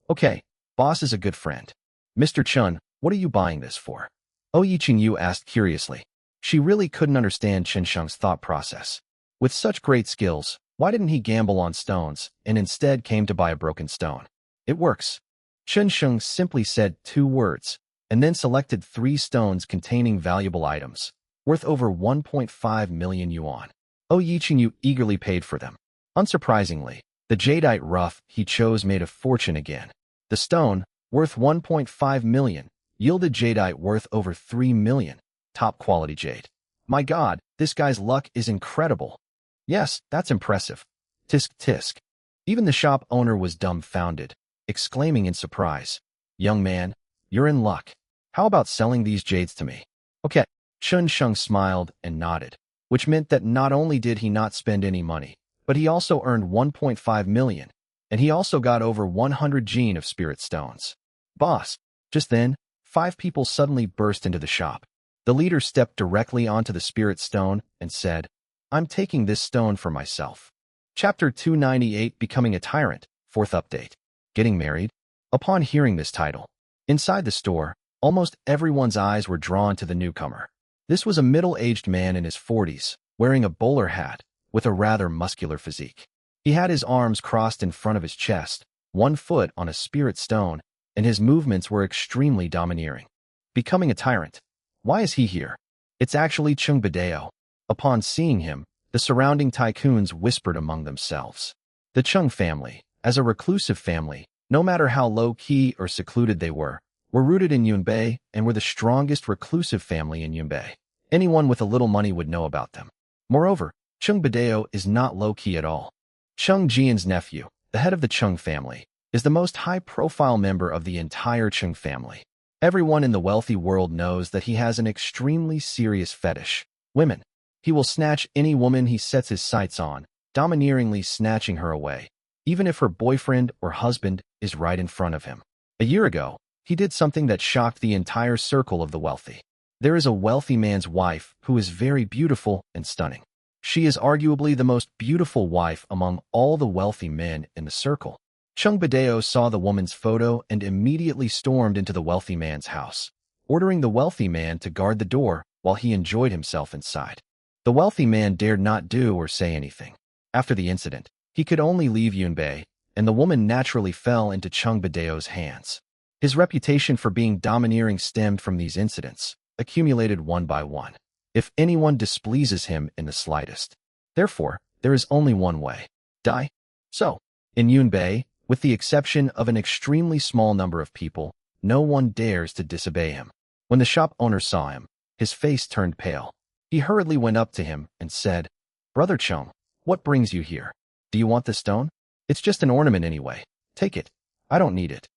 Okay, boss is a good friend. Mr. Chun, what are you buying this for? Oh Yiqingyu asked curiously. She really couldn't understand Chun Sheng's thought process. With such great skills, why didn't he gamble on stones and instead came to buy a broken stone? It works. Chun Sheng simply said 2 words, and then selected 3 stones containing valuable items, worth over 1.5 million yuan. Oh Yiqingyu eagerly paid for them. Unsurprisingly, the jadeite rough he chose made a fortune again. The stone, worth 1.5 million, yielded jadeite worth over 3 million, top-quality jade. My God, this guy's luck is incredible. Yes, that's impressive. Tisk tisk. Even the shop owner was dumbfounded, exclaiming in surprise, Young man, you're in luck. How about selling these jades to me? Okay. Chun Sheng smiled and nodded, which meant that not only did he not spend any money, but he also earned 1.5 million, and he also got over 100 gene of spirit stones. Boss. Just then, 5 people suddenly burst into the shop. The leader stepped directly onto the spirit stone and said, I'm taking this stone for myself. Chapter 298, Becoming a Tyrant, 4th update. Getting married? Upon hearing this title, inside the store, almost everyone's eyes were drawn to the newcomer. This was a middle-aged man in his 40s, wearing a bowler hat, with a rather muscular physique. He had his arms crossed in front of his chest, 1 foot on a spirit stone, and his movements were extremely domineering. Becoming a tyrant. Why is he here? It's actually Chung Bideo. Upon seeing him, the surrounding tycoons whispered among themselves. The Chung family, as a reclusive family, no matter how low-key or secluded they were rooted in Yunbei and were the strongest reclusive family in Yunbei. Anyone with a little money would know about them. Moreover, Chung Bideo is not low-key at all. Chung Jian's nephew, the head of the Chung family, is the most high-profile member of the entire Chung family. Everyone in the wealthy world knows that he has an extremely serious fetish. Women. He will snatch any woman he sets his sights on, domineeringly snatching her away, even if her boyfriend or husband is right in front of him. A year ago, he did something that shocked the entire circle of the wealthy. There is a wealthy man's wife who is very beautiful and stunning. She is arguably the most beautiful wife among all the wealthy men in the circle. Chung Bideo saw the woman's photo and immediately stormed into the wealthy man's house, ordering the wealthy man to guard the door while he enjoyed himself inside. The wealthy man dared not do or say anything. After the incident, he could only leave Yunbei, and the woman naturally fell into Chung Bideo's hands. His reputation for being domineering stemmed from these incidents, accumulated one by one. If anyone displeases him in the slightest. Therefore, there is only one way. Die. So, in Yunbei, with the exception of an extremely small number of people, no one dares to disobey him. When the shop owner saw him, his face turned pale. He hurriedly went up to him and said, Brother Chung, what brings you here? Do you want the stone? It's just an ornament anyway. Take it. I don't need it.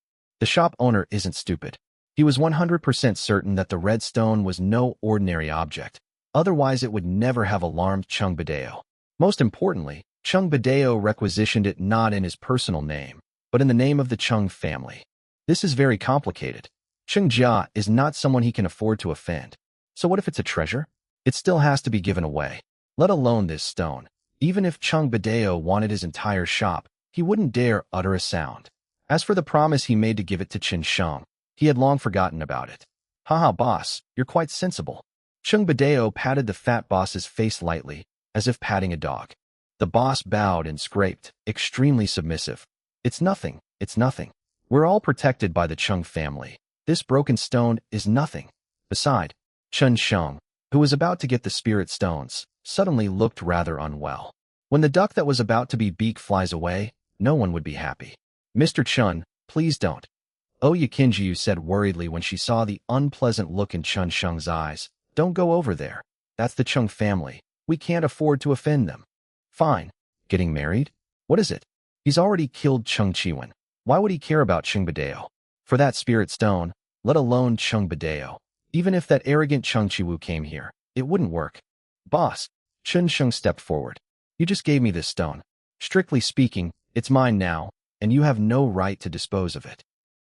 The shop owner isn't stupid. He was 100% certain that the red stone was no ordinary object. Otherwise, it would never have alarmed Chung Bideo. Most importantly, Chung Bideo requisitioned it not in his personal name, but in the name of the Chung family. This is very complicated. Chung Jia is not someone he can afford to offend. So what if it's a treasure? It still has to be given away. Let alone this stone. Even if Chung Bideo wanted his entire shop, he wouldn't dare utter a sound. As for the promise he made to give it to Qin Sheng, he had long forgotten about it. Haha, boss, you're quite sensible. Chung Bideo patted the fat boss's face lightly, as if patting a dog. The boss bowed and scraped, extremely submissive. It's nothing, it's nothing. We're all protected by the Chung family. This broken stone is nothing. Beside, Qin Sheng, who was about to get the spirit stones, suddenly looked rather unwell. When the duck that was about to be beak flies away, no one would be happy. Mr. Chun, please don't. Oya Kinjiu said worriedly when she saw the unpleasant look in Chun Sheng's eyes. Don't go over there. That's the Chung family. We can't afford to offend them. Fine. Getting married? What is it? He's already killed Chung Chiwen. Why would he care about Chung Badeo? For that spirit stone, let alone Chung Badeo. Even if that arrogant Chung Chiwu came here, it wouldn't work. Boss, Chun Sheng stepped forward. You just gave me this stone. Strictly speaking, it's mine now, and you have no right to dispose of it.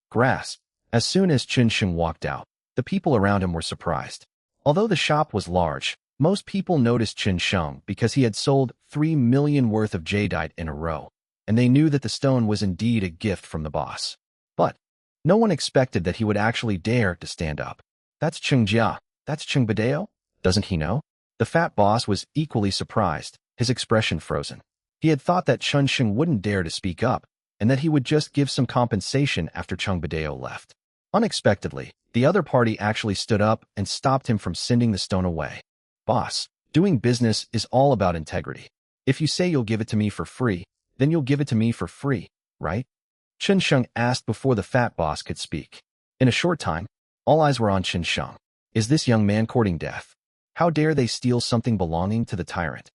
Grass. As soon as Chun Sheng walked out, the people around him were surprised. Although the shop was large, most people noticed Chun Sheng because he had sold 3 million worth of jadeite in a row, and they knew that the stone was indeed a gift from the boss. But no one expected that he would actually dare to stand up. That's Chung Jia. That's Chung Badeo? Doesn't he know? The fat boss was equally surprised, his expression frozen. He had thought that Chun Sheng wouldn't dare to speak up, and that he would just give some compensation after Chung Badeo left. Unexpectedly, the other party actually stood up and stopped him from sending the stone away. Boss, doing business is all about integrity. If you say you'll give it to me for free, then you'll give it to me for free, right? Chun Sheng asked before the fat boss could speak. In a short time, all eyes were on Chun Sheng. Is this young man courting death? How dare they steal something belonging to the tyrant?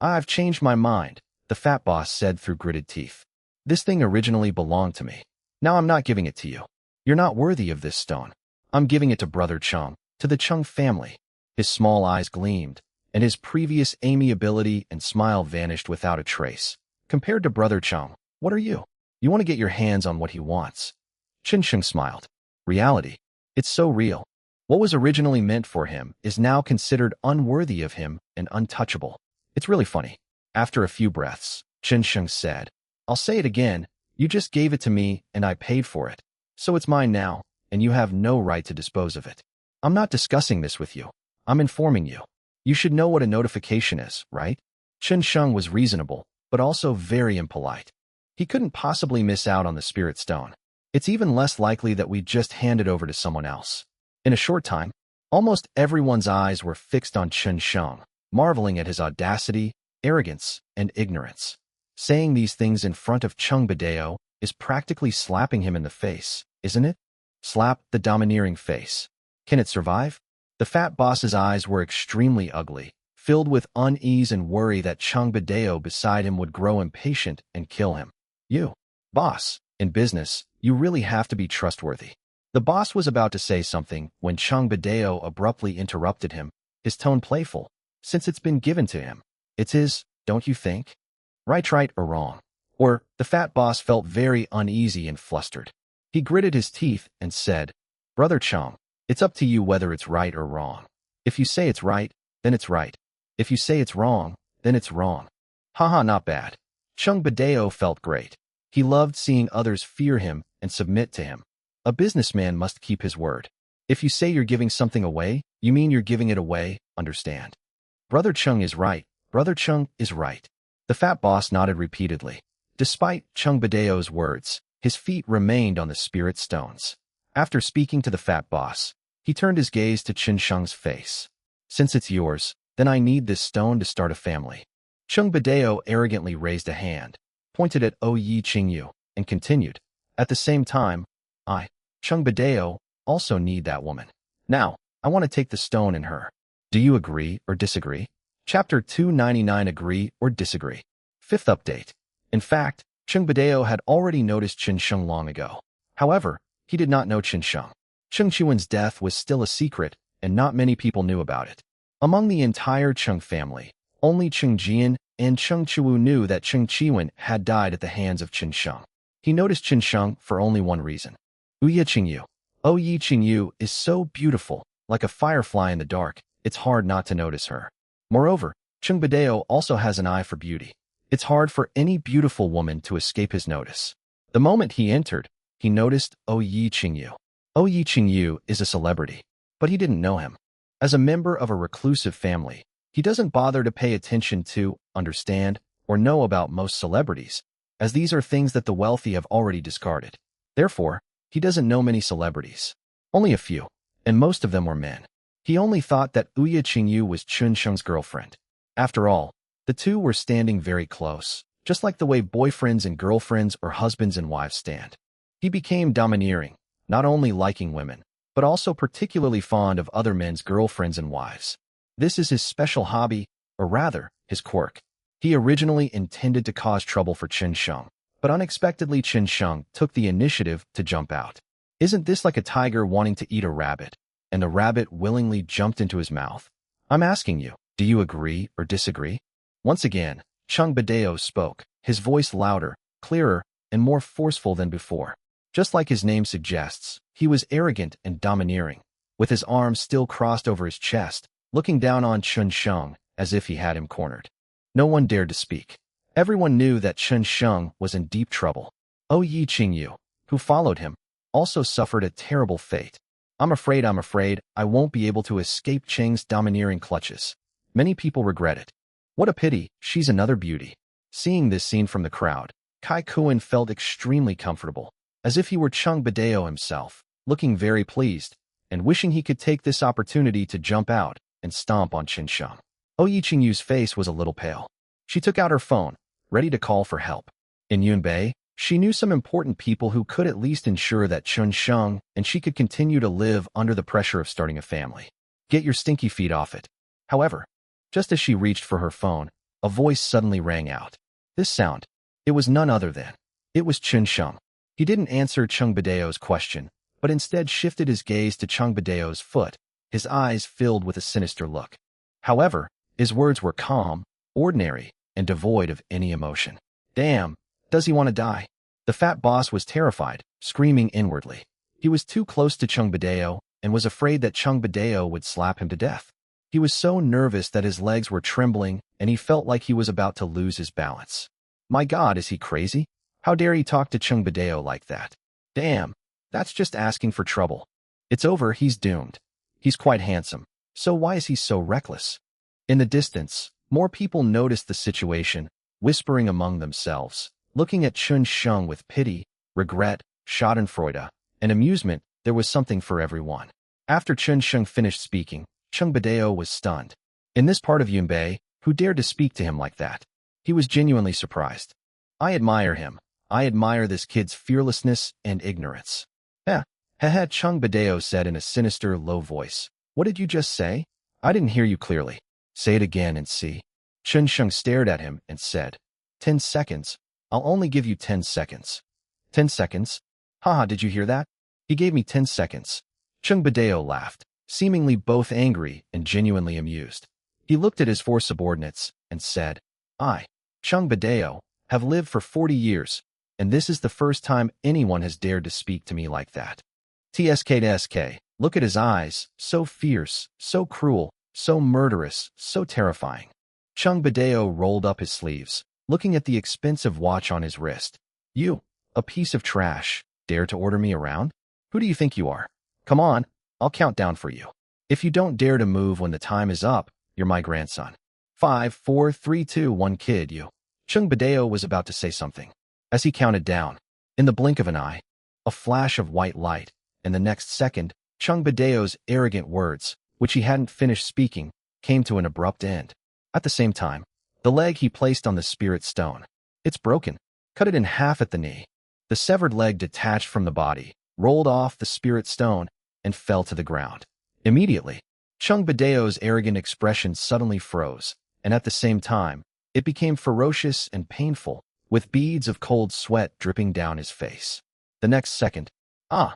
I've changed my mind, the fat boss said through gritted teeth. This thing originally belonged to me. Now I'm not giving it to you. You're not worthy of this stone. I'm giving it to Brother Chung, to the Chung family. His small eyes gleamed, and his previous amiability and smile vanished without a trace. Compared to Brother Chung, what are you? You want to get your hands on what he wants. Chun Sheng smiled. Reality. It's so real. What was originally meant for him is now considered unworthy of him and untouchable. It's really funny. After a few breaths, Chun Sheng said, I'll say it again, you just gave it to me and I paid for it. So it's mine now, and you have no right to dispose of it. I'm not discussing this with you. I'm informing you. You should know what a notification is, right? Chun Sheng was reasonable, but also very impolite. He couldn't possibly miss out on the spirit stone. It's even less likely that we just hand it over to someone else. In a short time, almost everyone's eyes were fixed on Chun Sheng, marveling at his audacity, arrogance, and ignorance. Saying these things in front of Chung Badeo is practically slapping him in the face, isn't it? Slap the domineering face. Can it survive? The fat boss's eyes were extremely ugly, filled with unease and worry that Chung Badeo beside him would grow impatient and kill him. You, boss, in business, you really have to be trustworthy. The boss was about to say something when Chung Badeo abruptly interrupted him, his tone playful. Since it's been given to him, it's his, don't you think? Right or wrong? Or, the fat boss felt very uneasy and flustered. He gritted his teeth and said, Brother Chung, it's up to you whether it's right or wrong. If you say it's right, then it's right. If you say it's wrong, then it's wrong. Haha, not bad. Chung Badeo felt great. He loved seeing others fear him and submit to him. A businessman must keep his word. If you say you're giving something away, you mean you're giving it away, understand? Brother Chung is right. Brother Chung is right. The fat boss nodded repeatedly. Despite Chung Badeo's words, his feet remained on the spirit stones. After speaking to the fat boss, he turned his gaze to Chun Sheng's face. Since it's yours, then I need this stone to start a family. Chung Badeo arrogantly raised a hand, pointed at Oyi Qingyu, and continued. At the same time, I, Chung Badeo, also need that woman. Now, I want to take the stone in her. Do you agree or disagree? Chapter 299. Agree or disagree. Fifth update. In fact, Chung Badeo had already noticed Chun Sheng long ago. However, he did not know Chun Sheng. Chung Chiwen's death was still a secret, and not many people knew about it. Among the entire Chung family, only Chung Jian and Chung Chiwu knew that Chung Chiwen had died at the hands of Chun Sheng. He noticed Chun Sheng for only one reason. Oya Qingyu. Oyi Qingyu is so beautiful, like a firefly in the dark, it's hard not to notice her. Moreover, Chung Badeo also has an eye for beauty. It's hard for any beautiful woman to escape his notice. The moment he entered, he noticed Oyi Qingyu. Oyi Qingyu is a celebrity, but he didn't know him. As a member of a reclusive family, he doesn't bother to pay attention to, understand, or know about most celebrities, as these are things that the wealthy have already discarded. Therefore, he doesn't know many celebrities. Only a few, and most of them were men. He only thought that Ouya Qingyu was Chun Sheng's girlfriend. After all, the two were standing very close, just like the way boyfriends and girlfriends or husbands and wives stand. He became domineering, not only liking women, but also particularly fond of other men's girlfriends and wives. This is his special hobby, or rather, his quirk. He originally intended to cause trouble for Chen Sheng, but unexpectedly Chen Sheng took the initiative to jump out. Isn't this like a tiger wanting to eat a rabbit, and the rabbit willingly jumped into his mouth? I'm asking you, do you agree or disagree? Once again, Chung Badeo spoke, his voice louder, clearer, and more forceful than before. Just like his name suggests, he was arrogant and domineering, with his arms still crossed over his chest, looking down on Chen Sheng as if he had him cornered. No one dared to speak. Everyone knew that Chen Sheng was in deep trouble. Ouya Qingyu, who followed him, also suffered a terrible fate. I'm afraid I won't be able to escape Cheng's domineering clutches. Many people regret it. What a pity, she's another beauty. Seeing this scene from the crowd, Kai Kuan felt extremely comfortable, as if he were Chung Badeo himself, looking very pleased, and wishing he could take this opportunity to jump out and stomp on Chen Sheng. Ouya Qingyu's face was a little pale. She took out her phone, ready to call for help. In Yunbei, she knew some important people who could at least ensure that Chen Sheng and she could continue to live under the pressure of starting a family. Get your stinky feet off it. However, just as she reached for her phone, a voice suddenly rang out. This sound, it was none other than. It was Chen Sheng. He didn't answer Chung Badeo's question, but instead shifted his gaze to Chung Badeo's foot, his eyes filled with a sinister look. However, his words were calm, ordinary, and devoid of any emotion. Damn, does he want to die? The fat boss was terrified, screaming inwardly. He was too close to Chung Badeo and was afraid that Chung Badeo would slap him to death. He was so nervous that his legs were trembling and he felt like he was about to lose his balance. My God, is he crazy? How dare he talk to Chung Badeo like that? Damn, that's just asking for trouble. It's over, he's doomed. He's quite handsome, so why is he so reckless? In the distance, more people noticed the situation, whispering among themselves. Looking at Chen Sheng with pity, regret, schadenfreude, and amusement, there was something for everyone. After Chen Sheng finished speaking, Chung Badeo was stunned. In this part of Yunbei, who dared to speak to him like that? He was genuinely surprised. I admire him. I admire this kid's fearlessness and ignorance. Chung Badeo said in a sinister, low voice. What did you just say? I didn't hear you clearly. Say it again and see. Chen Sheng stared at him and said, 10 seconds. I'll only give you 10 seconds. 10 seconds? Haha, did you hear that? He gave me 10 seconds. Chung Badeo laughed, seemingly both angry and genuinely amused. He looked at his four subordinates and said, I, Chung Badeo, have lived for 40 years, and this is the first time anyone has dared to speak to me like that. TSK, look at his eyes, so fierce, so cruel, so murderous, so terrifying. Chung Badeo rolled up his sleeves, looking at the expensive watch on his wrist. You, a piece of trash, dare to order me around? Who do you think you are? Come on, I'll count down for you. If you don't dare to move when the time is up, you're my grandson. 5, 4, 3, 2, 1 kid you. Chung Badeo was about to say something. As he counted down, in the blink of an eye, a flash of white light, and the next second, Chung Badeo's arrogant words, which he hadn't finished speaking, came to an abrupt end. At the same time, the leg he placed on the spirit stone. It's broken. Cut it in half at the knee. The severed leg detached from the body, rolled off the spirit stone, and fell to the ground. Immediately, Chung Badeo's arrogant expression suddenly froze, and at the same time, it became ferocious and painful, with beads of cold sweat dripping down his face. The next second, a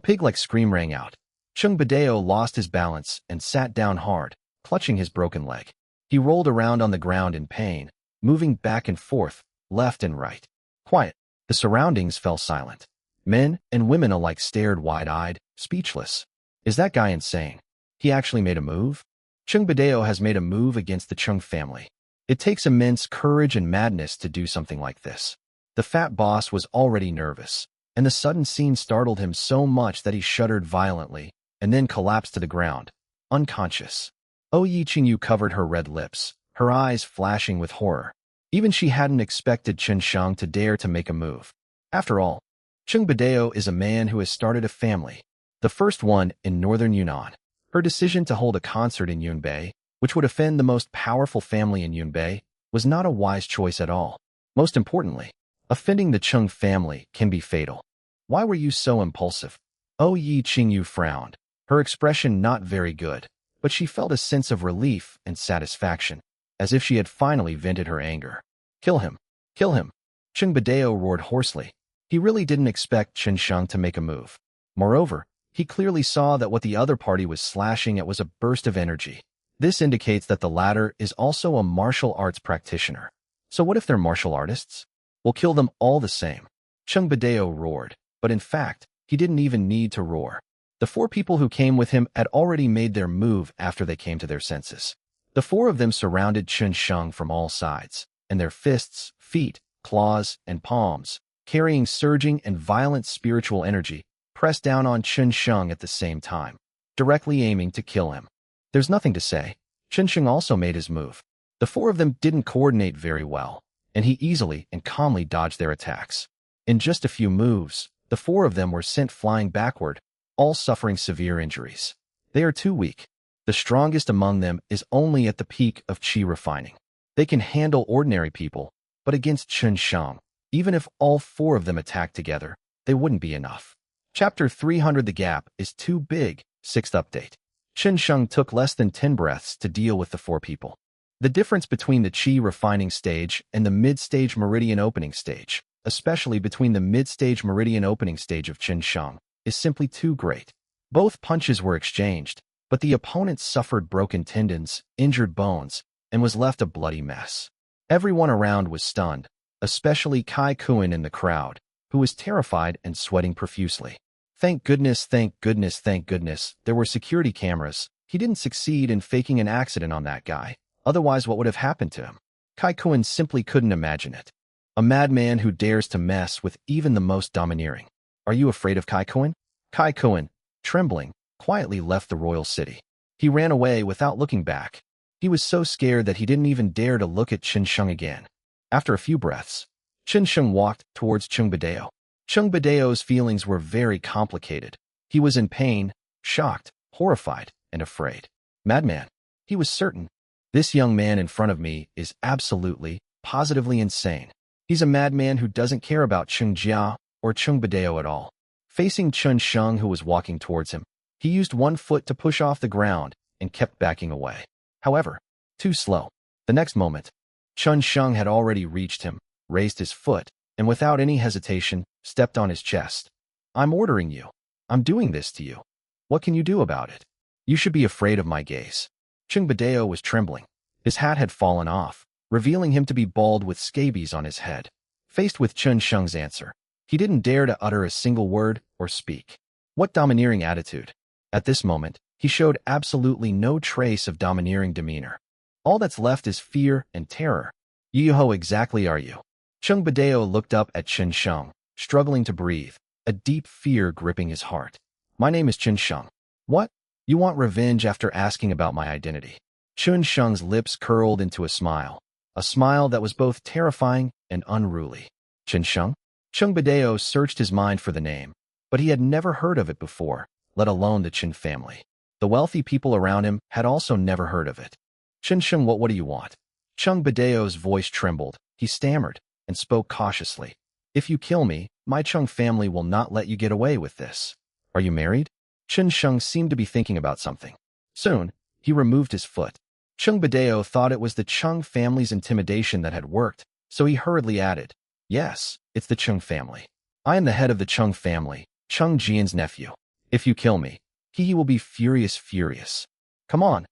pig-like scream rang out. Chung Badeo lost his balance and sat down hard, clutching his broken leg. He rolled around on the ground in pain, moving back and forth, left and right. Quiet. The surroundings fell silent. Men and women alike stared wide-eyed, speechless. Is that guy insane? He actually made a move? Chung Badeo has made a move against the Chung family. It takes immense courage and madness to do something like this. The fat boss was already nervous, and the sudden scene startled him so much that he shuddered violently and then collapsed to the ground, unconscious. Ouya Qingyu covered her red lips, her eyes flashing with horror. Even she hadn't expected Chen Sheng to dare to make a move. After all, Chung Badeo is a man who has started a family, the first one in northern Yunnan. Her decision to hold a concert in Yunbei, which would offend the most powerful family in Yunbei, was not a wise choice at all. Most importantly, offending the Chung family can be fatal. Why were you so impulsive? Oh Yi Qingyu frowned, her expression not very good, but she felt a sense of relief and satisfaction, as if she had finally vented her anger. Kill him! Kill him! Chung Badeo roared hoarsely. He really didn't expect Chen Sheng to make a move. Moreover, he clearly saw that what the other party was slashing at was a burst of energy. This indicates that the latter is also a martial arts practitioner. So what if they're martial artists? We'll kill them all the same. Chung Badeo roared, but in fact, he didn't even need to roar. The 4 people who came with him had already made their move after they came to their senses. The 4 of them surrounded Chen Sheng from all sides, and their fists, feet, claws, and palms, carrying surging and violent spiritual energy, pressed down on Chen Sheng at the same time, directly aiming to kill him. There's nothing to say. Chen Sheng also made his move. The 4 of them didn't coordinate very well, and he easily and calmly dodged their attacks. In just a few moves, the 4 of them were sent flying backward, all suffering severe injuries. They are too weak. The strongest among them is only at the peak of qi refining. They can handle ordinary people, but against Chen Sheng, even if all 4 of them attacked together, they wouldn't be enough. Chapter 300 The Gap is too big. 6th update. Chen Sheng took less than 10 breaths to deal with the 4 people. The difference between the qi refining stage and the mid-stage meridian opening stage, especially between the mid-stage meridian opening stage of Chen Sheng, is simply too great. Both punches were exchanged, but the opponent suffered broken tendons, injured bones, and was left a bloody mess. Everyone around was stunned, especially Kai Kuan in the crowd, who was terrified and sweating profusely. Thank goodness, thank goodness, thank goodness, there were security cameras. He didn't succeed in faking an accident on that guy. Otherwise, what would have happened to him? Kai Kuan simply couldn't imagine it. A madman who dares to mess with even the most domineering. Are you afraid of Kai Kuan? Kai Kuan, trembling, quietly left the royal city. He ran away without looking back. He was so scared that he didn't even dare to look at Chen Sheng again. After a few breaths, Chen Sheng walked towards Chung Badeo. Chung Badeo's feelings were very complicated. He was in pain, shocked, horrified, and afraid. Madman. He was certain. This young man in front of me is absolutely, positively insane. He's a madman who doesn't care about Chung Jia or Chung Badeo at all. Facing Chen Sheng, who was walking towards him, he used one foot to push off the ground and kept backing away. However, too slow. The next moment, Chen Sheng had already reached him, raised his foot, and without any hesitation, stepped on his chest. I'm ordering you. I'm doing this to you. What can you do about it? You should be afraid of my gaze. Chung Badeo was trembling. His hat had fallen off, revealing him to be bald with scabies on his head. Faced with Chen Sheng's answer, he didn't dare to utter a single word or speak. What domineering attitude! At this moment, he showed absolutely no trace of domineering demeanor. All that's left is fear and terror. Who exactly are you? Chung Badeo looked up at Chen Sheng, struggling to breathe, a deep fear gripping his heart. My name is Chen Sheng. What? You want revenge after asking about my identity? Chen Sheng's lips curled into a smile that was both terrifying and unruly. Chen Sheng? Chung Badeo searched his mind for the name, but he had never heard of it before, let alone the Chen family. The wealthy people around him had also never heard of it. Chen Sheng, what do you want? Chung Badeo's voice trembled. He stammered and spoke cautiously. If you kill me, my Chung family will not let you get away with this. Are you married? Chen Sheng seemed to be thinking about something. Soon, he removed his foot. Chung Badeo thought it was the Chung family's intimidation that had worked, so he hurriedly added, Yes, it's the Chung family. I am the head of the Chung family, Chung Jian's nephew. If you kill me, he will be furious. Come on,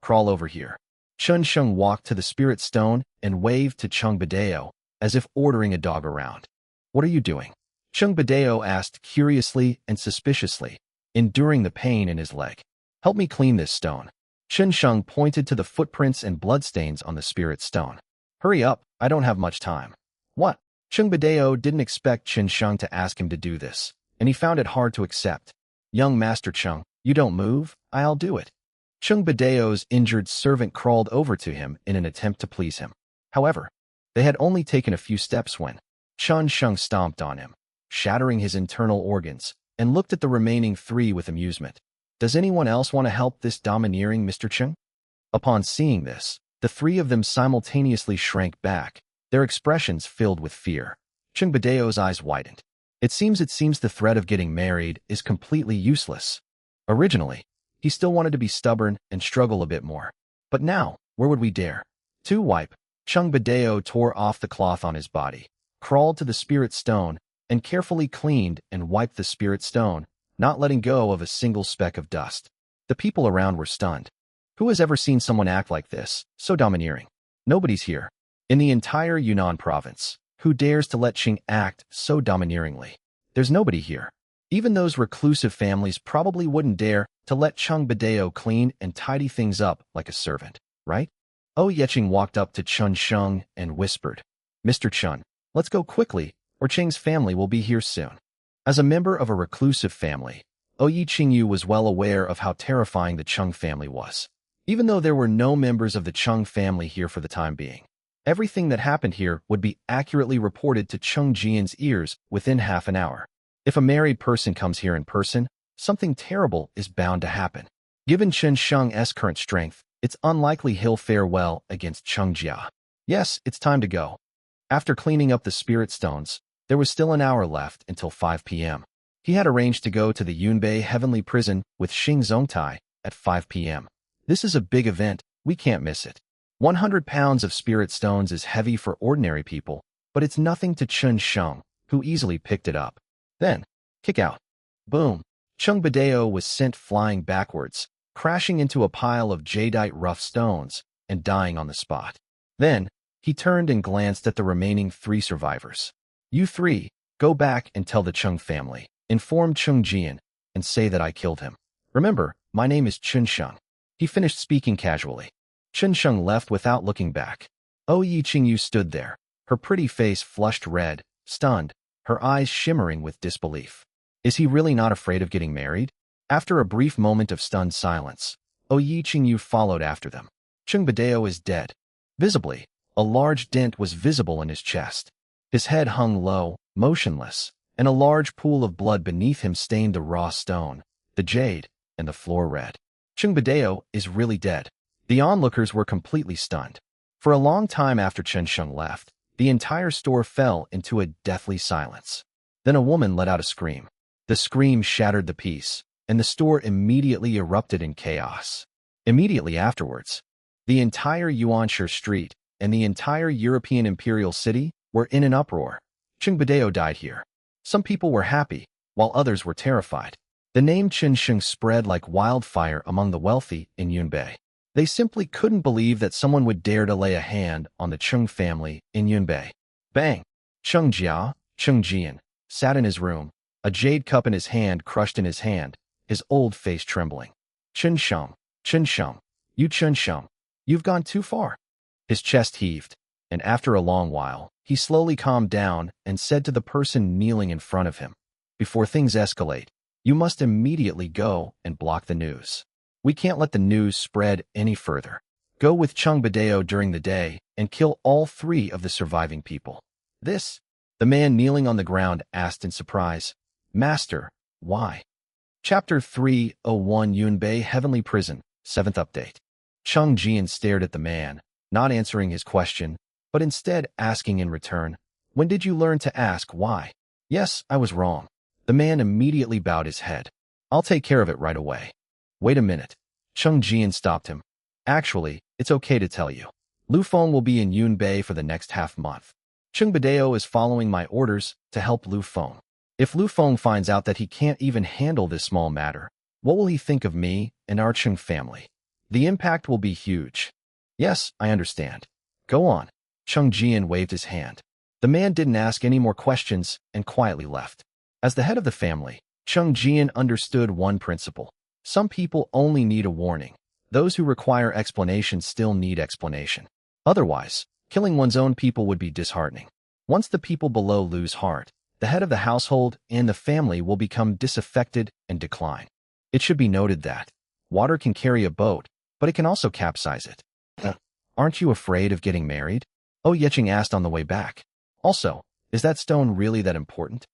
crawl over here. Chen Sheng walked to the spirit stone and waved to Chung Badeo, as if ordering a dog around. What are you doing? Chung Badeo asked curiously and suspiciously, enduring the pain in his leg. Help me clean this stone. Chen Sheng pointed to the footprints and bloodstains on the spirit stone. Hurry up, I don't have much time. What? Chung Badeo didn't expect Chen Sheng to ask him to do this, and he found it hard to accept. Young Master Chung, you don't move, I'll do it. Chung Badeo's injured servant crawled over to him in an attempt to please him. However, they had only taken a few steps when Chen Sheng stomped on him, shattering his internal organs, and looked at the remaining 3 with amusement. Does anyone else want to help this domineering Mr. Cheng? Upon seeing this, the three of them simultaneously shrank back, their expressions filled with fear. Cheng Badeo's eyes widened. It seems the threat of getting married is completely useless. Originally, he still wanted to be stubborn and struggle a bit more. But now, where would we dare? To wipe, Cheng Badeo tore off the cloth on his body, crawled to the spirit stone, and carefully cleaned and wiped the spirit stone, not letting go of a single speck of dust. The people around were stunned. Who has ever seen someone act like this, so domineering? Nobody's here. In the entire Yunnan province, who dares to let Cheng act so domineeringly? There's nobody here. Even those reclusive families probably wouldn't dare to let Cheng Badeo clean and tidy things up like a servant, right? Oh Yecheng walked up to Chun Sheng and whispered, Mr. Chun, let's go quickly, or Cheng's family will be here soon. As a member of a reclusive family, Oyi Qingyu was well aware of how terrifying the Cheng family was. Even though there were no members of the Cheng family here for the time being, everything that happened here would be accurately reported to Cheng Jian's ears within half an hour. If a married person comes here in person, something terrible is bound to happen. Given Chen Sheng's current strength, it's unlikely he'll fare well against Cheng Jia. Yes, it's time to go. After cleaning up the spirit stones, there was still an hour left until 5 p.m. He had arranged to go to the Yunbei Heavenly Prison with Xing Zongtai at 5 p.m. This is a big event, we can't miss it. 100 pounds of spirit stones is heavy for ordinary people, but it's nothing to Chen Sheng, who easily picked it up. Then, kick out. Boom. Cheng Badeo was sent flying backwards, crashing into a pile of jadeite rough stones and dying on the spot. Then, he turned and glanced at the remaining 3 survivors. You 3, go back and tell the Cheng family, inform Cheng Jian, and say that I killed him. Remember, my name is Chen Sheng. He finished speaking casually. Chen Sheng left without looking back. Oyi Qingyu stood there, her pretty face flushed red, stunned, her eyes shimmering with disbelief. Is he really not afraid of getting married? After a brief moment of stunned silence, Oyi Qingyu followed after them. Cheng Badeo is dead. Visibly, a large dent was visible in his chest. His head hung low, motionless, and a large pool of blood beneath him stained the raw stone, the jade, and the floor red. Cheng Badeo is really dead. The onlookers were completely stunned. For a long time after Chen Sheng left, the entire store fell into a deathly silence. Then a woman let out a scream. The scream shattered the peace, and the store immediately erupted in chaos. Immediately afterwards, the entire Yuanshe street and the entire European imperial city were in an uproar. Cheng Badeo died here. Some people were happy, while others were terrified. The name Chen Sheng spread like wildfire among the wealthy in Yunbei. They simply couldn't believe that someone would dare to lay a hand on the Cheng family in Yunbei. Bang! Cheng Jia, Cheng Jian, sat in his room, a jade cup in his hand crushed in his hand, his old face trembling. Chen Sheng, you Chen Sheng, you've gone too far. His chest heaved, and after a long while, he slowly calmed down and said to the person kneeling in front of him, before things escalate, you must immediately go and block the news. We can't let the news spread any further. Go with Cheng Badeo during the day and kill all 3 of the surviving people. This, the man kneeling on the ground asked in surprise. Master, why? Chapter 301 Yunbei Heavenly Prison, 7th Update. Cheng Jian stared at the man, not answering his question, but instead asking in return, when did you learn to ask why? Yes, I was wrong. The man immediately bowed his head. I'll take care of it right away. Wait a minute. Cheng Jian stopped him. Actually, it's okay to tell you. Lu Feng will be in Yunbei for the next half-month. Cheng Badeo is following my orders to help Lu Feng. If Lu Feng finds out that he can't even handle this small matter, what will he think of me and our Cheng family? The impact will be huge. Yes, I understand. Go on. Cheng Jian waved his hand. The man didn't ask any more questions and quietly left. As the head of the family, Cheng Jian understood one principle. Some people only need a warning. Those who require explanation still need explanation. Otherwise, killing one's own people would be disheartening. Once the people below lose heart, the head of the household and the family will become disaffected and decline. It should be noted that water can carry a boat, but it can also capsize it. Aren't you afraid of getting married? Oh Yecheng asked on the way back. Also, is that stone really that important?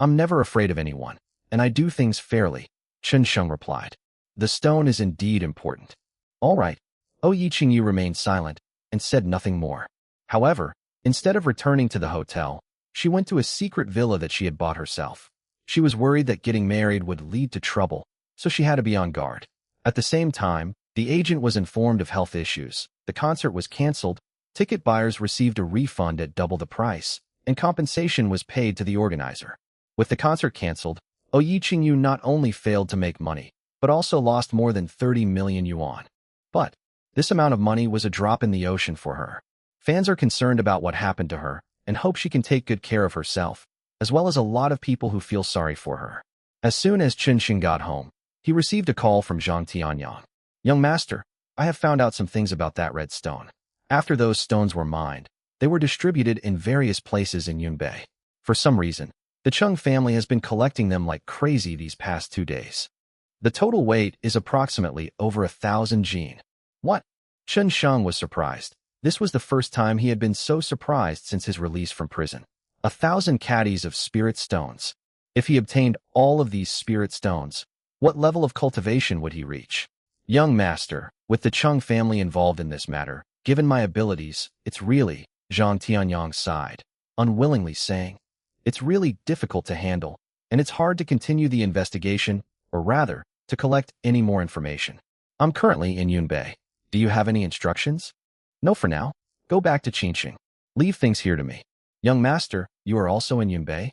I'm never afraid of anyone, and I do things fairly, Chen Sheng replied. The stone is indeed important. All right. Yi Qingyu remained silent and said nothing more. However, instead of returning to the hotel, she went to a secret villa that she had bought herself. She was worried that getting married would lead to trouble, so she had to be on guard. At the same time, the agent was informed of health issues. The concert was canceled, ticket buyers received a refund at double the price, and compensation was paid to the organizer. With the concert canceled, Yi Qingyu not only failed to make money, but also lost more than 30 million yuan. But this amount of money was a drop in the ocean for her. Fans are concerned about what happened to her and hope she can take good care of herself, as well as a lot of people who feel sorry for her. As soon as Chen Xing got home, he received a call from Zhang Tianyang. Young master, I have found out some things about that red stone. After those stones were mined, they were distributed in various places in Yunbei. For some reason, the Chung family has been collecting them like crazy these past 2 days. The total weight is approximately over 1,000 jin. What? Chen Sheng was surprised. This was the first time he had been so surprised since his release from prison. 1,000 caddies of spirit stones. If he obtained all of these spirit stones, what level of cultivation would he reach? Young master, with the Chung family involved in this matter, given my abilities, it's really, Zhang Tianyang sighed, unwillingly saying, it's really difficult to handle, and it's hard to continue the investigation, or rather, to collect any more information. I'm currently in Yunbei. Do you have any instructions? No for now. Go back to Qingqing. Leave things here to me. Young master, you are also in Yunbei?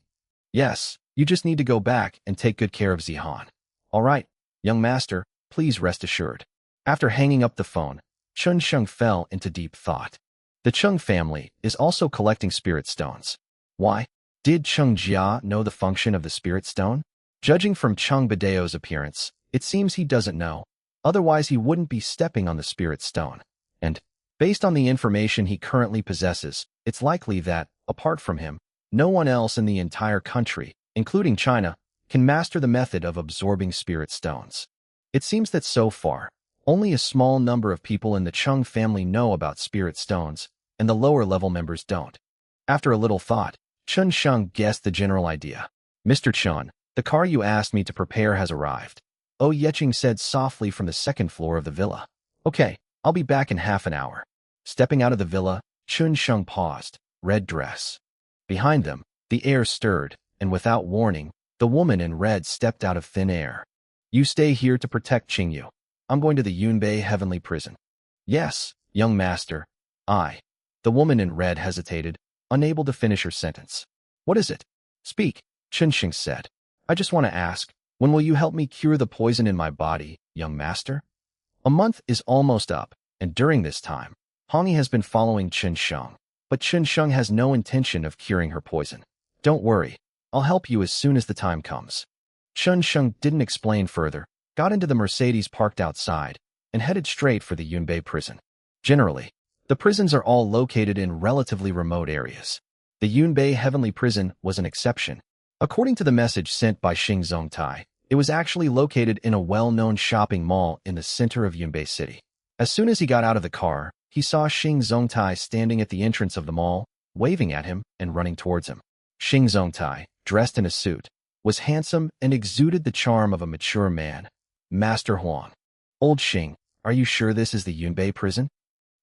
Yes, you just need to go back and take good care of Zihan. All right, young master, please rest assured. After hanging up the phone, Chen Sheng fell into deep thought. The Chung family is also collecting spirit stones. Why? Did Chung Jia know the function of the spirit stone? Judging from Chung Badeo's appearance, it seems he doesn't know. Otherwise, he wouldn't be stepping on the spirit stone. And, based on the information he currently possesses, it's likely that, apart from him, no one else in the entire country, including China, can master the method of absorbing spirit stones. It seems that so far, only a small number of people in the Chung family know about spirit stones, and the lower-level members don't. After a little thought, Chen Sheng guessed the general idea. Mr. Chen, the car you asked me to prepare has arrived. Yeching said softly from the second floor of the villa. Okay, I'll be back in half an hour. Stepping out of the villa, Chen Sheng paused, red dress. Behind them, the air stirred, and without warning, the woman in red stepped out of thin air. You stay here to protect Qingyu. I'm going to the Yunbei Heavenly Prison. Yes, young master. The woman in red hesitated, unable to finish her sentence. What is it? Speak, Chen Xing said. I just want to ask, when will you help me cure the poison in my body, young master? A month is almost up, and during this time, Hongyi has been following Chen Sheng, but Chen Sheng has no intention of curing her poison. Don't worry, I'll help you as soon as the time comes. Chen Sheng didn't explain further, got into the Mercedes parked outside, and headed straight for the Yunbei prison. Generally, the prisons are all located in relatively remote areas. The Yunbei Heavenly Prison was an exception. According to the message sent by Xing Zongtai, it was actually located in a well-known shopping mall in the center of Yunbei City. As soon as he got out of the car, he saw Xing Zongtai standing at the entrance of the mall, waving at him and running towards him. Xing Zongtai, dressed in a suit, was handsome and exuded the charm of a mature man. Master Huang. Old Xing, are you sure this is the Yunbei prison?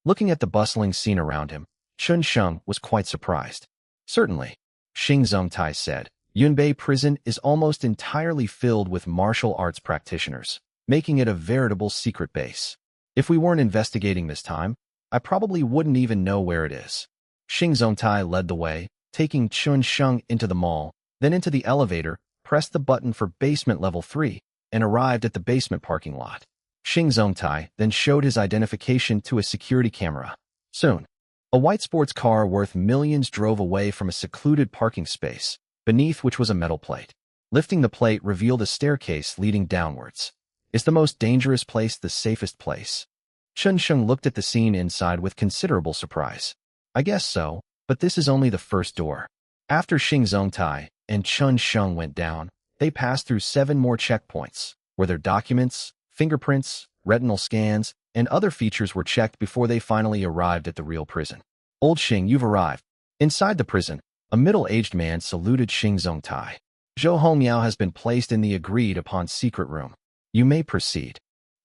Looking at the bustling scene around him, Chen Sheng was quite surprised. Certainly, Xing Zongtai said, Yunbei prison is almost entirely filled with martial arts practitioners, making it a veritable secret base. If we weren't investigating this time, I probably wouldn't even know where it is. Xing Zongtai led the way, taking Chen Sheng into the mall, then into the elevator, pressed the button for basement level 3, and arrived at the basement parking lot. Xing Zongtai then showed his identification to a security camera. Soon, a white sports car worth millions drove away from a secluded parking space, beneath which was a metal plate. Lifting the plate revealed a staircase leading downwards. Is the most dangerous place the safest place? Chen Sheng looked at the scene inside with considerable surprise. I guess so, but this is only the first door. After Xing Zongtai and Chen Sheng went down, they passed through 7 more checkpoints, where their documents, fingerprints, retinal scans, and other features were checked before they finally arrived at the real prison. Old Xing, you've arrived. Inside the prison, a middle-aged man saluted Xing Zongtai. Zhou Hongmiao has been placed in the agreed-upon secret room. You may proceed.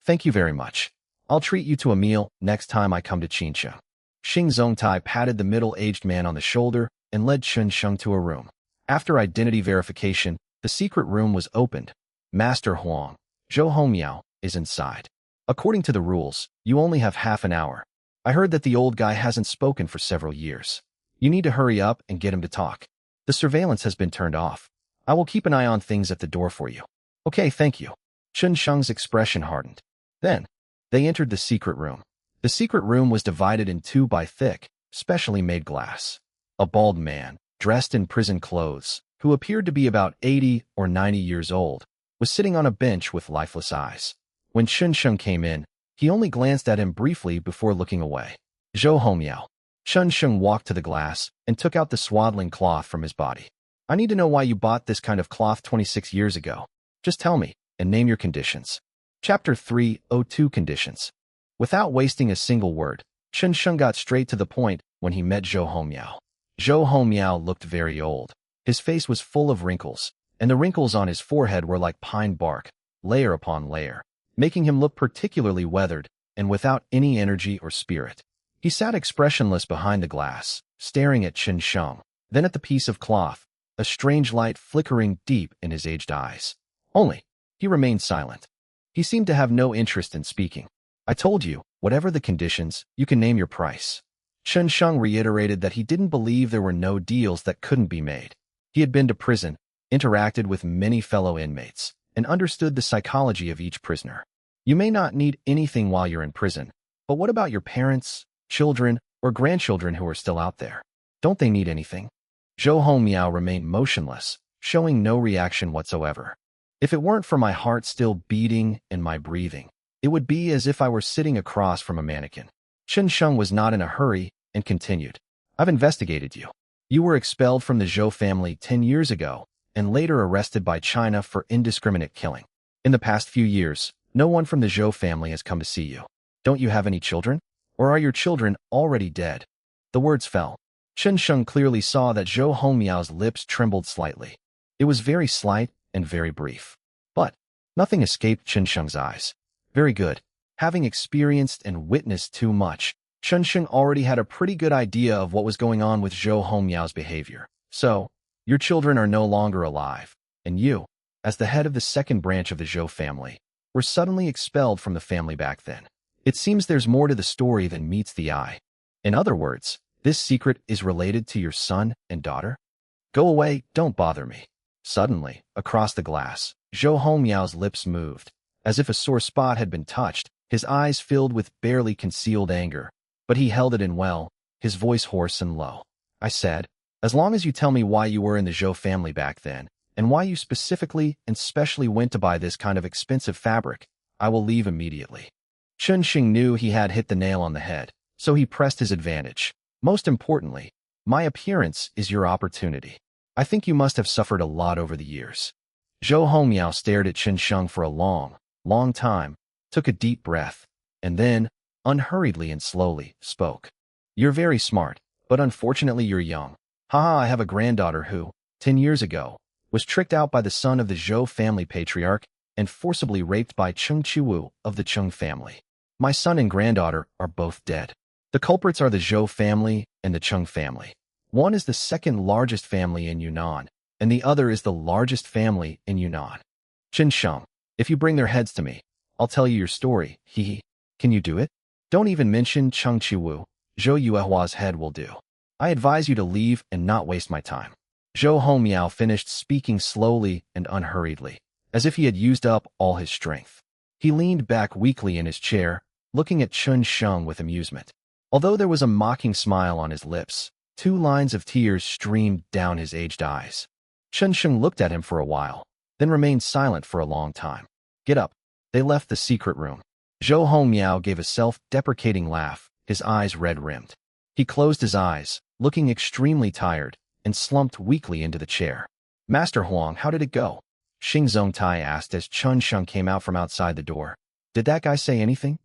Thank you very much. I'll treat you to a meal next time I come to Qinsheng. Xing Zongtai patted the middle-aged man on the shoulder and led Chun Sheng to a room. After identity verification, the secret room was opened. Master Huang, Zhou Hongmiao, is inside. According to the rules, you only have half an hour. I heard that the old guy hasn't spoken for several years. You need to hurry up and get him to talk. The surveillance has been turned off. I will keep an eye on things at the door for you. Okay, thank you. Chun Sheng's expression hardened. Then, they entered the secret room. The secret room was divided in two by thick, specially made glass. A bald man, dressed in prison clothes, who appeared to be about 80 or 90 years old, was sitting on a bench with lifeless eyes. When Chun Sheng came in, he only glanced at him briefly before looking away. Zhou Hongmiao. Chun Sheng walked to the glass and took out the swaddling cloth from his body. I need to know why you bought this kind of cloth 26 years ago. Just tell me, and name your conditions. Chapter 302 Conditions. Without wasting a single word, Chun Sheng got straight to the point when he met Zhou Hongmiao. Zhou Hongmiao looked very old. His face was full of wrinkles, and the wrinkles on his forehead were like pine bark, layer upon layer, making him look particularly weathered and without any energy or spirit. He sat expressionless behind the glass, staring at Chun Sheng, then at the piece of cloth, a strange light flickering deep in his aged eyes. Only, he remained silent. He seemed to have no interest in speaking. I told you, whatever the conditions, you can name your price. Chun Sheng reiterated that he didn't believe there were no deals that couldn't be made. He had been to prison, interacted with many fellow inmates, and understood the psychology of each prisoner. You may not need anything while you're in prison, but what about your parents, children, or grandchildren who are still out there? Don't they need anything? Zhou Hongmiao remained motionless, showing no reaction whatsoever. If it weren't for my heart still beating and my breathing, it would be as if I were sitting across from a mannequin. Chun Sheng was not in a hurry and continued. I've investigated you. You were expelled from the Zhou family 10 years ago and later arrested by China for indiscriminate killing. In the past few years, no one from the Zhou family has come to see you. Don't you have any children? Or are your children already dead? The words fell. Chun Sheng clearly saw that Zhou Hongmiao's lips trembled slightly. It was very slight and very brief. But nothing escaped Chun Sheng's eyes. Very good. Having experienced and witnessed too much, Chun Sheng already had a pretty good idea of what was going on with Zhou Hongmiao's behavior. So, your children are no longer alive, and you, as the head of the second branch of the Zhou family, were suddenly expelled from the family back then. It seems there's more to the story than meets the eye. In other words, this secret is related to your son and daughter? Go away, don't bother me. Suddenly, across the glass, Zhou Hongmiao's lips moved. As if a sore spot had been touched, his eyes filled with barely concealed anger. But he held it in well, his voice hoarse and low. I said, as long as you tell me why you were in the Zhou family back then, and why you specifically and specially went to buy this kind of expensive fabric, I will leave immediately. Chun Sheng knew he had hit the nail on the head, so he pressed his advantage. Most importantly, my appearance is your opportunity. I think you must have suffered a lot over the years. Zhou Hongmiao stared at Chun Sheng for a long time, took a deep breath, and then, unhurriedly and slowly, spoke. You're very smart, but unfortunately you're young. Haha, I have a granddaughter who, 10 years ago, was tricked out by the son of the Zhou family patriarch and forcibly raped by Cheng Qiwu of the Cheng family. My son and granddaughter are both dead. The culprits are the Zhou family and the Cheng family. One is the second largest family in Yunnan, and the other is the largest family in Yunnan. Chun Sheng, if you bring their heads to me, I'll tell you your story, hee. Can you do it? Don't even mention Cheng Qiwu. Zhou Yuehua's head will do. I advise you to leave and not waste my time. Zhou Hongmiao finished speaking slowly and unhurriedly, as if he had used up all his strength. He leaned back weakly in his chair, looking at Chun Sheng with amusement. Although there was a mocking smile on his lips, 2 lines of tears streamed down his aged eyes. Chun Sheng looked at him for a while, then remained silent for a long time. Get up. They left the secret room. Zhou Hongmiao gave a self-deprecating laugh, his eyes red-rimmed. He closed his eyes, looking extremely tired, and slumped weakly into the chair. Master Huang, how did it go? Xing Zongtai asked as Chun Sheng came out from outside the door. Did that guy say anything?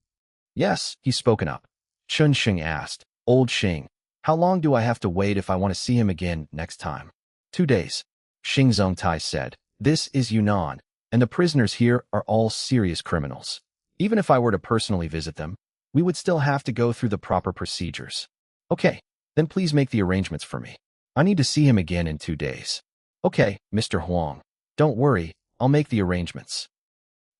Yes, he's spoken up. Chun Sheng asked, Old Xing, how long do I have to wait if I want to see him again next time? 2 days. Xing Zongtai said, This is Yunnan, and the prisoners here are all serious criminals. Even if I were to personally visit them, we would still have to go through the proper procedures. Okay, then please make the arrangements for me. I need to see him again in 2 days. Okay, Mr. Huang. Don't worry, I'll make the arrangements.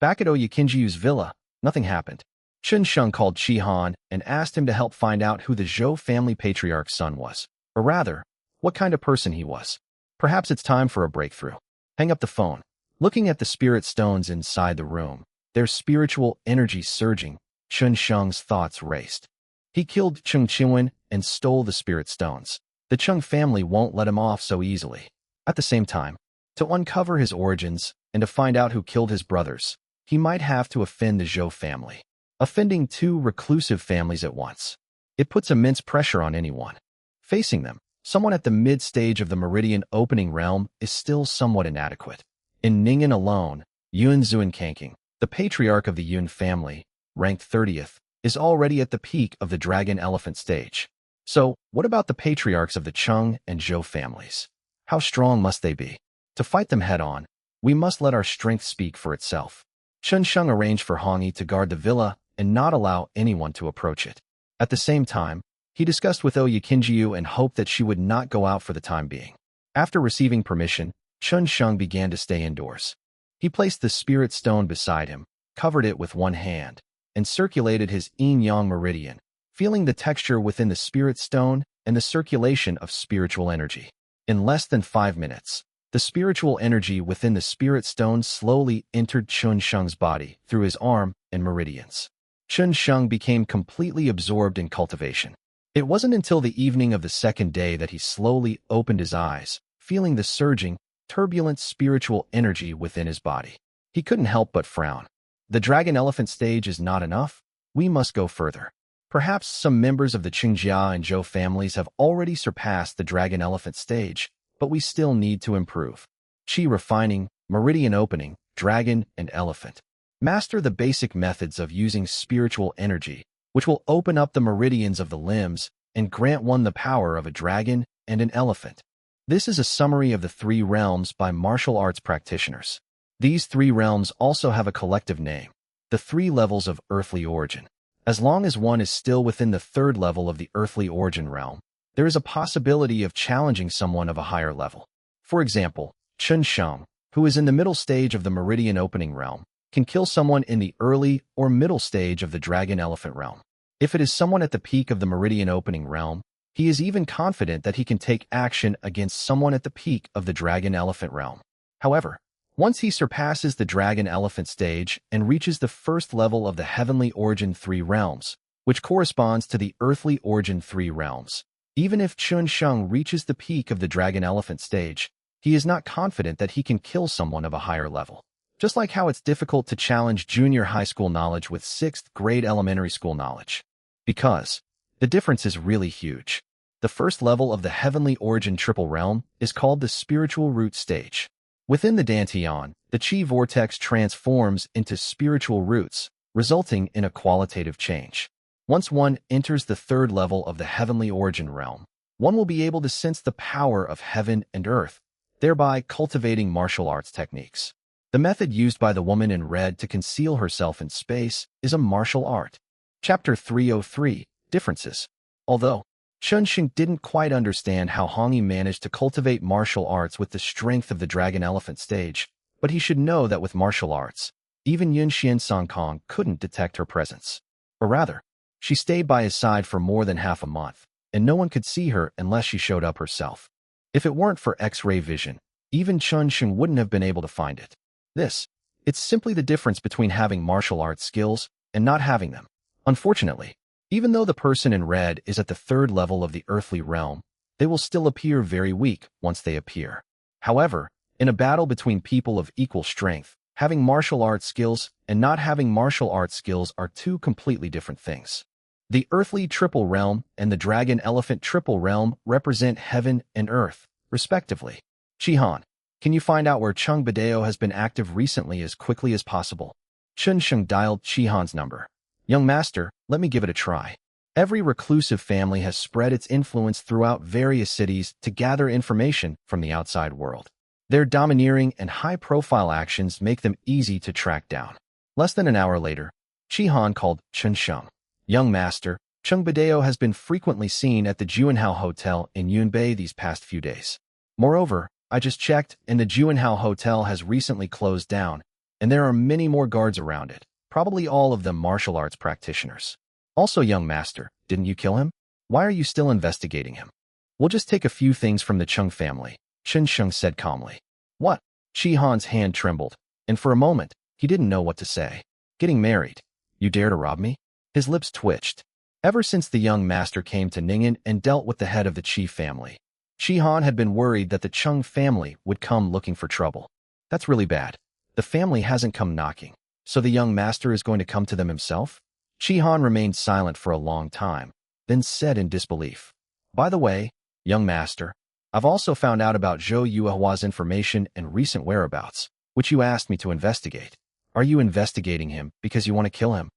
Back at Oyakinjiu's villa, nothing happened. Chun Sheng called Chi Han and asked him to help find out who the Zhou family patriarch's son was, or rather, what kind of person he was. Perhaps it's time for a breakthrough. Hang up the phone. Looking at the spirit stones inside the room, their spiritual energy surging, Chun Sheng's thoughts raced. He killed Chung Chiwen and stole the spirit stones. The Chung family won't let him off so easily. At the same time, to uncover his origins and to find out who killed his brothers, he might have to offend the Zhou family. Offending two reclusive families at once. It puts immense pressure on anyone. Facing them, someone at the mid-stage of the meridian opening realm is still somewhat inadequate. In Ningen alone, Yun Zuankanking, the patriarch of the Yun family, ranked 30th, is already at the peak of the dragon elephant stage. So, what about the patriarchs of the Chung and Zhou families? How strong must they be? To fight them head-on, we must let our strength speak for itself. Chun Sheng arranged for Hongyi to guard the villa and not allow anyone to approach it. At the same time, he discussed with Oya Kinjiu and hoped that she would not go out for the time being. After receiving permission, Chun Sheng began to stay indoors. He placed the spirit stone beside him, covered it with one hand, and circulated his yin-yang meridian, feeling the texture within the spirit stone and the circulation of spiritual energy. In less than 5 minutes, the spiritual energy within the spirit stone slowly entered Chun Sheng's body through his arm and meridians. Chun Sheng became completely absorbed in cultivation. It wasn't until the evening of the second day that he slowly opened his eyes, feeling the surging, turbulent spiritual energy within his body. He couldn't help but frown. The dragon elephant stage is not enough. We must go further. Perhaps some members of the Qingjia and Zhou families have already surpassed the dragon elephant stage, but we still need to improve. Qi refining, meridian opening, dragon, and elephant. Master the basic methods of using spiritual energy, which will open up the meridians of the limbs and grant one the power of a dragon and an elephant. This is a summary of the 3 realms by martial arts practitioners. These 3 realms also have a collective name, the 3 levels of earthly origin. As long as one is still within the 3rd level of the earthly origin realm, there is a possibility of challenging someone of a higher level. For example, Chun Sheng, who is in the middle stage of the meridian opening realm, can kill someone in the early or middle stage of the dragon elephant realm. If it is someone at the peak of the meridian opening realm, he is even confident that he can take action against someone at the peak of the dragon elephant realm. However, once he surpasses the dragon elephant stage and reaches the 1st level of the heavenly origin 3 realms, which corresponds to the earthly origin 3 realms, even if Chun Sheng reaches the peak of the dragon elephant stage, he is not confident that he can kill someone of a higher level. Just like how it's difficult to challenge junior high school knowledge with 6th grade elementary school knowledge. Because the difference is really huge. The 1st level of the heavenly origin triple realm is called the spiritual root stage. Within the Dantian, the Qi vortex transforms into spiritual roots, resulting in a qualitative change. Once one enters the 3rd level of the heavenly origin realm, one will be able to sense the power of heaven and earth, thereby cultivating martial arts techniques. The method used by the woman in red to conceal herself in space is a martial art. Chapter 303, Differences. Although Chun Sheng didn't quite understand how Hongyi managed to cultivate martial arts with the strength of the dragon elephant stage, but he should know that with martial arts, even Yun Xian Song Kong couldn't detect her presence. Or rather, she stayed by his side for more than half a month, and no one could see her unless she showed up herself. If it weren't for X-ray vision, even Chun Sheng wouldn't have been able to find it. It's simply the difference between having martial arts skills and not having them. Unfortunately, even though the person in red is at the 3rd level of the earthly realm, they will still appear very weak once they appear. However, in a battle between people of equal strength, having martial arts skills and not having martial arts skills are 2 completely different things. The earthly triple realm and the dragon elephant triple realm represent heaven and earth, respectively. Chihan, can you find out where Chung Badeo has been active recently as quickly as possible? Chun Sheng dialed Chihan's number. Young master, let me give it a try. Every reclusive family has spread its influence throughout various cities to gather information from the outside world. Their domineering and high-profile actions make them easy to track down. Less than an hour later, Han called Chen Sheng. Young master, Chung Bideo has been frequently seen at the Juanhao Hotel in Yunbei these past few days. Moreover, I just checked, and the Juanhao Hotel has recently closed down, and there are many more guards around it, probably all of them martial arts practitioners. Also, young master, didn't you kill him? Why are you still investigating him? We'll just take a few things from the Chung family, Chen Sheng said calmly. What? Han's hand trembled, and for a moment, he didn't know what to say. Getting married? You dare to rob me? His lips twitched. Ever since the young master came to Ning'an and dealt with the head of the Qi family, Han had been worried that the Chung family would come looking for trouble. That's really bad. The family hasn't come knocking, so the young master is going to come to them himself? Han remained silent for a long time, then said in disbelief. By the way, young master, I've also found out about Zhou Yuehua's information and recent whereabouts, which you asked me to investigate. Are you investigating him because you want to kill him?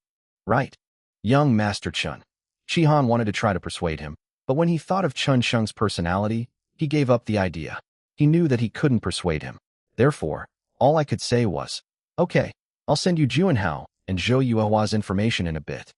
Right. Young Master Chen. Han wanted to try to persuade him, but when he thought of Chen Sheng's personality, he gave up the idea. He knew that he couldn't persuade him. Therefore, all I could say was, okay, I'll send you Juanhao and Zhou Yuehua's information in a bit.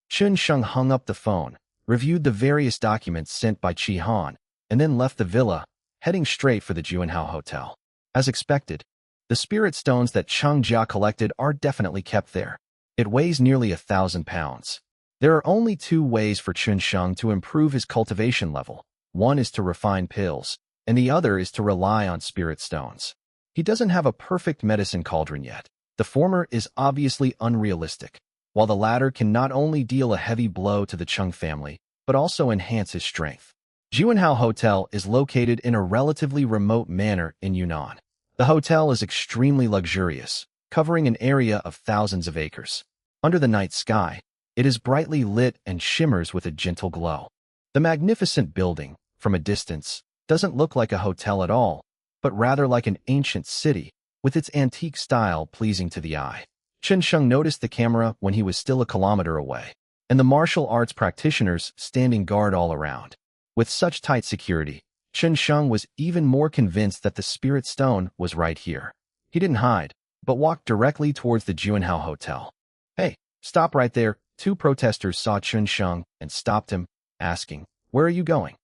Chen Sheng hung up the phone, reviewed the various documents sent by Han, and then left the villa, heading straight for the Juanhao Hotel. As expected, the spirit stones that Cheng Jia collected are definitely kept there. It weighs nearly 1,000 pounds. There are only two ways for Chen Sheng to improve his cultivation level. One is to refine pills, and the other is to rely on spirit stones. He doesn't have a perfect medicine cauldron yet. The former is obviously unrealistic, while the latter can not only deal a heavy blow to the Cheng family, but also enhance his strength. Juanhao Hotel is located in a relatively remote manor in Yunnan. The hotel is extremely luxurious, covering an area of thousands of acres. Under the night sky, it is brightly lit and shimmers with a gentle glow. The magnificent building, from a distance, doesn't look like a hotel at all, but rather like an ancient city, with its antique style pleasing to the eye. Chen Sheng noticed the camera when he was still a kilometer away, and the martial arts practitioners standing guard all around. With such tight security, Chen Sheng was even more convinced that the spirit stone was right here. He didn't hide, but walked directly towards the Juanhao Hotel. Hey, stop right there. Two protesters saw Chen Sheng and stopped him, asking, where are you going?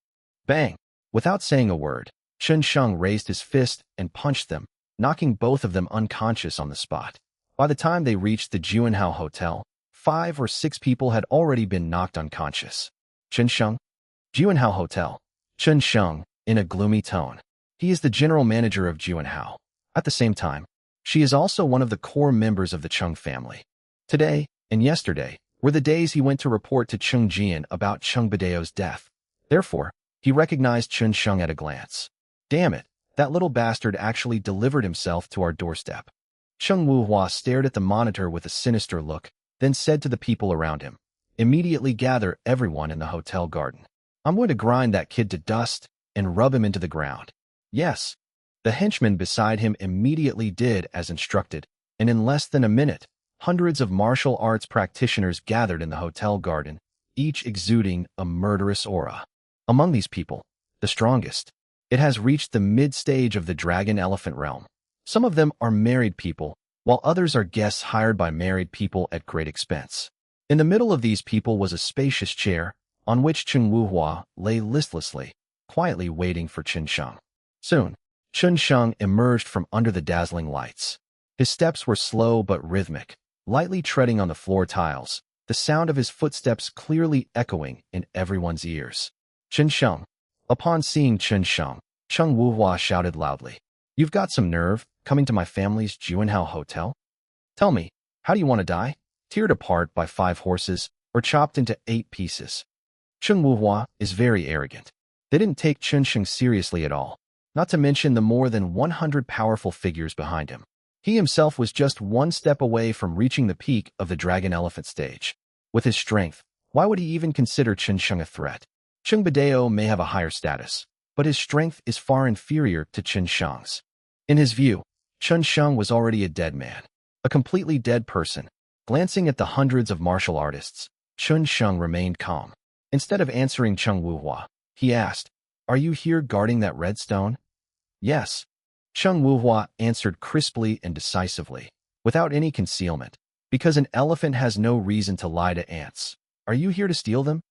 Bang! Without saying a word, Chen Sheng raised his fist and punched them, knocking both of them unconscious on the spot. By the time they reached the Juanhao Hotel, 5 or 6 people had already been knocked unconscious. Chen Sheng? Juanhao Hotel. Chen Sheng, in a gloomy tone. He is the general manager of Juanhao. At the same time, she is also one of the core members of the Chung family. Today, and yesterday, were the days he went to report to Chung Jian about Chung Bideo's death. Therefore, he recognized Chen Sheng at a glance. Damn it, that little bastard actually delivered himself to our doorstep. Chung Wuhua stared at the monitor with a sinister look, then said to the people around him, immediately gather everyone in the hotel garden. I'm going to grind that kid to dust and rub him into the ground. Yes. The henchman beside him immediately did as instructed, and in less than a minute, hundreds of martial arts practitioners gathered in the hotel garden, each exuding a murderous aura. Among these people, the strongest, it has reached the mid-stage of the dragon-elephant realm. Some of them are married people, while others are guests hired by married people at great expense. In the middle of these people was a spacious chair, on which Chen Wuhua lay listlessly, quietly waiting for Chen Sheng. Soon, Chen Sheng emerged from under the dazzling lights. His steps were slow but rhythmic, lightly treading on the floor tiles, the sound of his footsteps clearly echoing in everyone's ears. Chen Sheng. Upon seeing Chen Sheng, Chen Wuhua shouted loudly, "You've got some nerve, coming to my family's Juanhao Hotel? Tell me, how do you want to die? Teared apart by 5 horses, or chopped into 8 pieces?" Chen Wuhua is very arrogant. They didn't take Chen Sheng seriously at all, not to mention the more than 100 powerful figures behind him. He himself was just one step away from reaching the peak of the dragon elephant stage. With his strength, why would he even consider Chen Sheng a threat? Chung Bideo may have a higher status, but his strength is far inferior to Chen Sheng's. In his view, Chen Sheng was already a dead man, a completely dead person. Glancing at the hundreds of martial artists, Chen Sheng remained calm. Instead of answering Chen Wuhua, he asked, "Are you here guarding that red stone?" "Yes." Chen Wuhua answered crisply and decisively, without any concealment. Because an elephant has no reason to lie to ants. Are you here to steal them?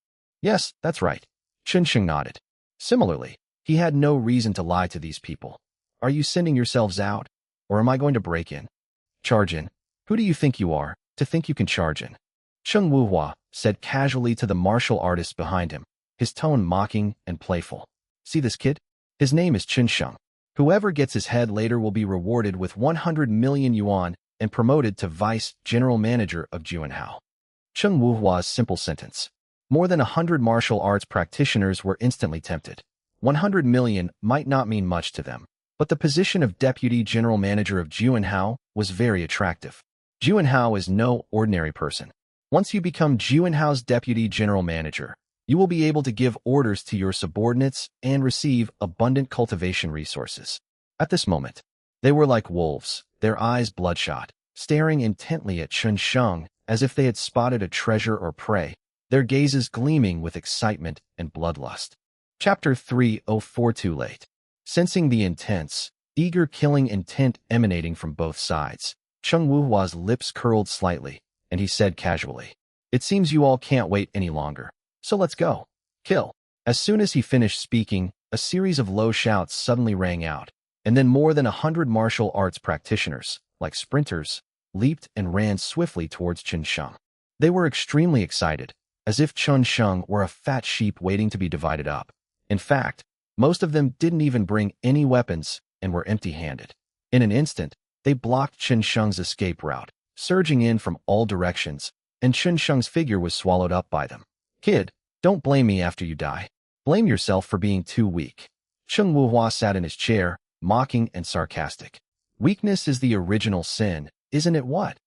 Yes, that's right. Chen Sheng nodded. Similarly, he had no reason to lie to these people. Are you sending yourselves out? Or am I going to break in? Charge in. Who do you think you are, to think you can charge in? Cheng Wuhua said casually to the martial artist behind him, his tone mocking and playful. See this kid? His name is Chen Sheng. Whoever gets his head later will be rewarded with 100 million yuan and promoted to vice general manager of Juanhao. Cheng Wuhua's simple sentence. More than 100 martial arts practitioners were instantly tempted. 100 million might not mean much to them, but the position of deputy general manager of Juanhao was very attractive. Juanhao is no ordinary person. Once you become Juanhao's deputy general manager, you will be able to give orders to your subordinates and receive abundant cultivation resources. At this moment, they were like wolves, their eyes bloodshot, staring intently at Chen Sheng as if they had spotted a treasure or prey, their gazes gleaming with excitement and bloodlust. Chapter 304. Too late. Sensing the intense, eager killing intent emanating from both sides, Cheng Wuhua's lips curled slightly, and he said casually, "It seems you all can't wait any longer, so let's go. Kill." As soon as he finished speaking, a series of low shouts suddenly rang out, and then more than 100 martial arts practitioners, like sprinters, leaped and ran swiftly towards Chen Sheng. They were extremely excited, as if Chen Sheng were a fat sheep waiting to be divided up. In fact, most of them didn't even bring any weapons and were empty-handed. In an instant, they blocked Chen Sheng's escape route, surging in from all directions, and Chen Sheng's figure was swallowed up by them. "Kid, don't blame me after you die. Blame yourself for being too weak." Cheng Wuhua sat in his chair, mocking and sarcastic. "Weakness is the original sin, isn't it what?"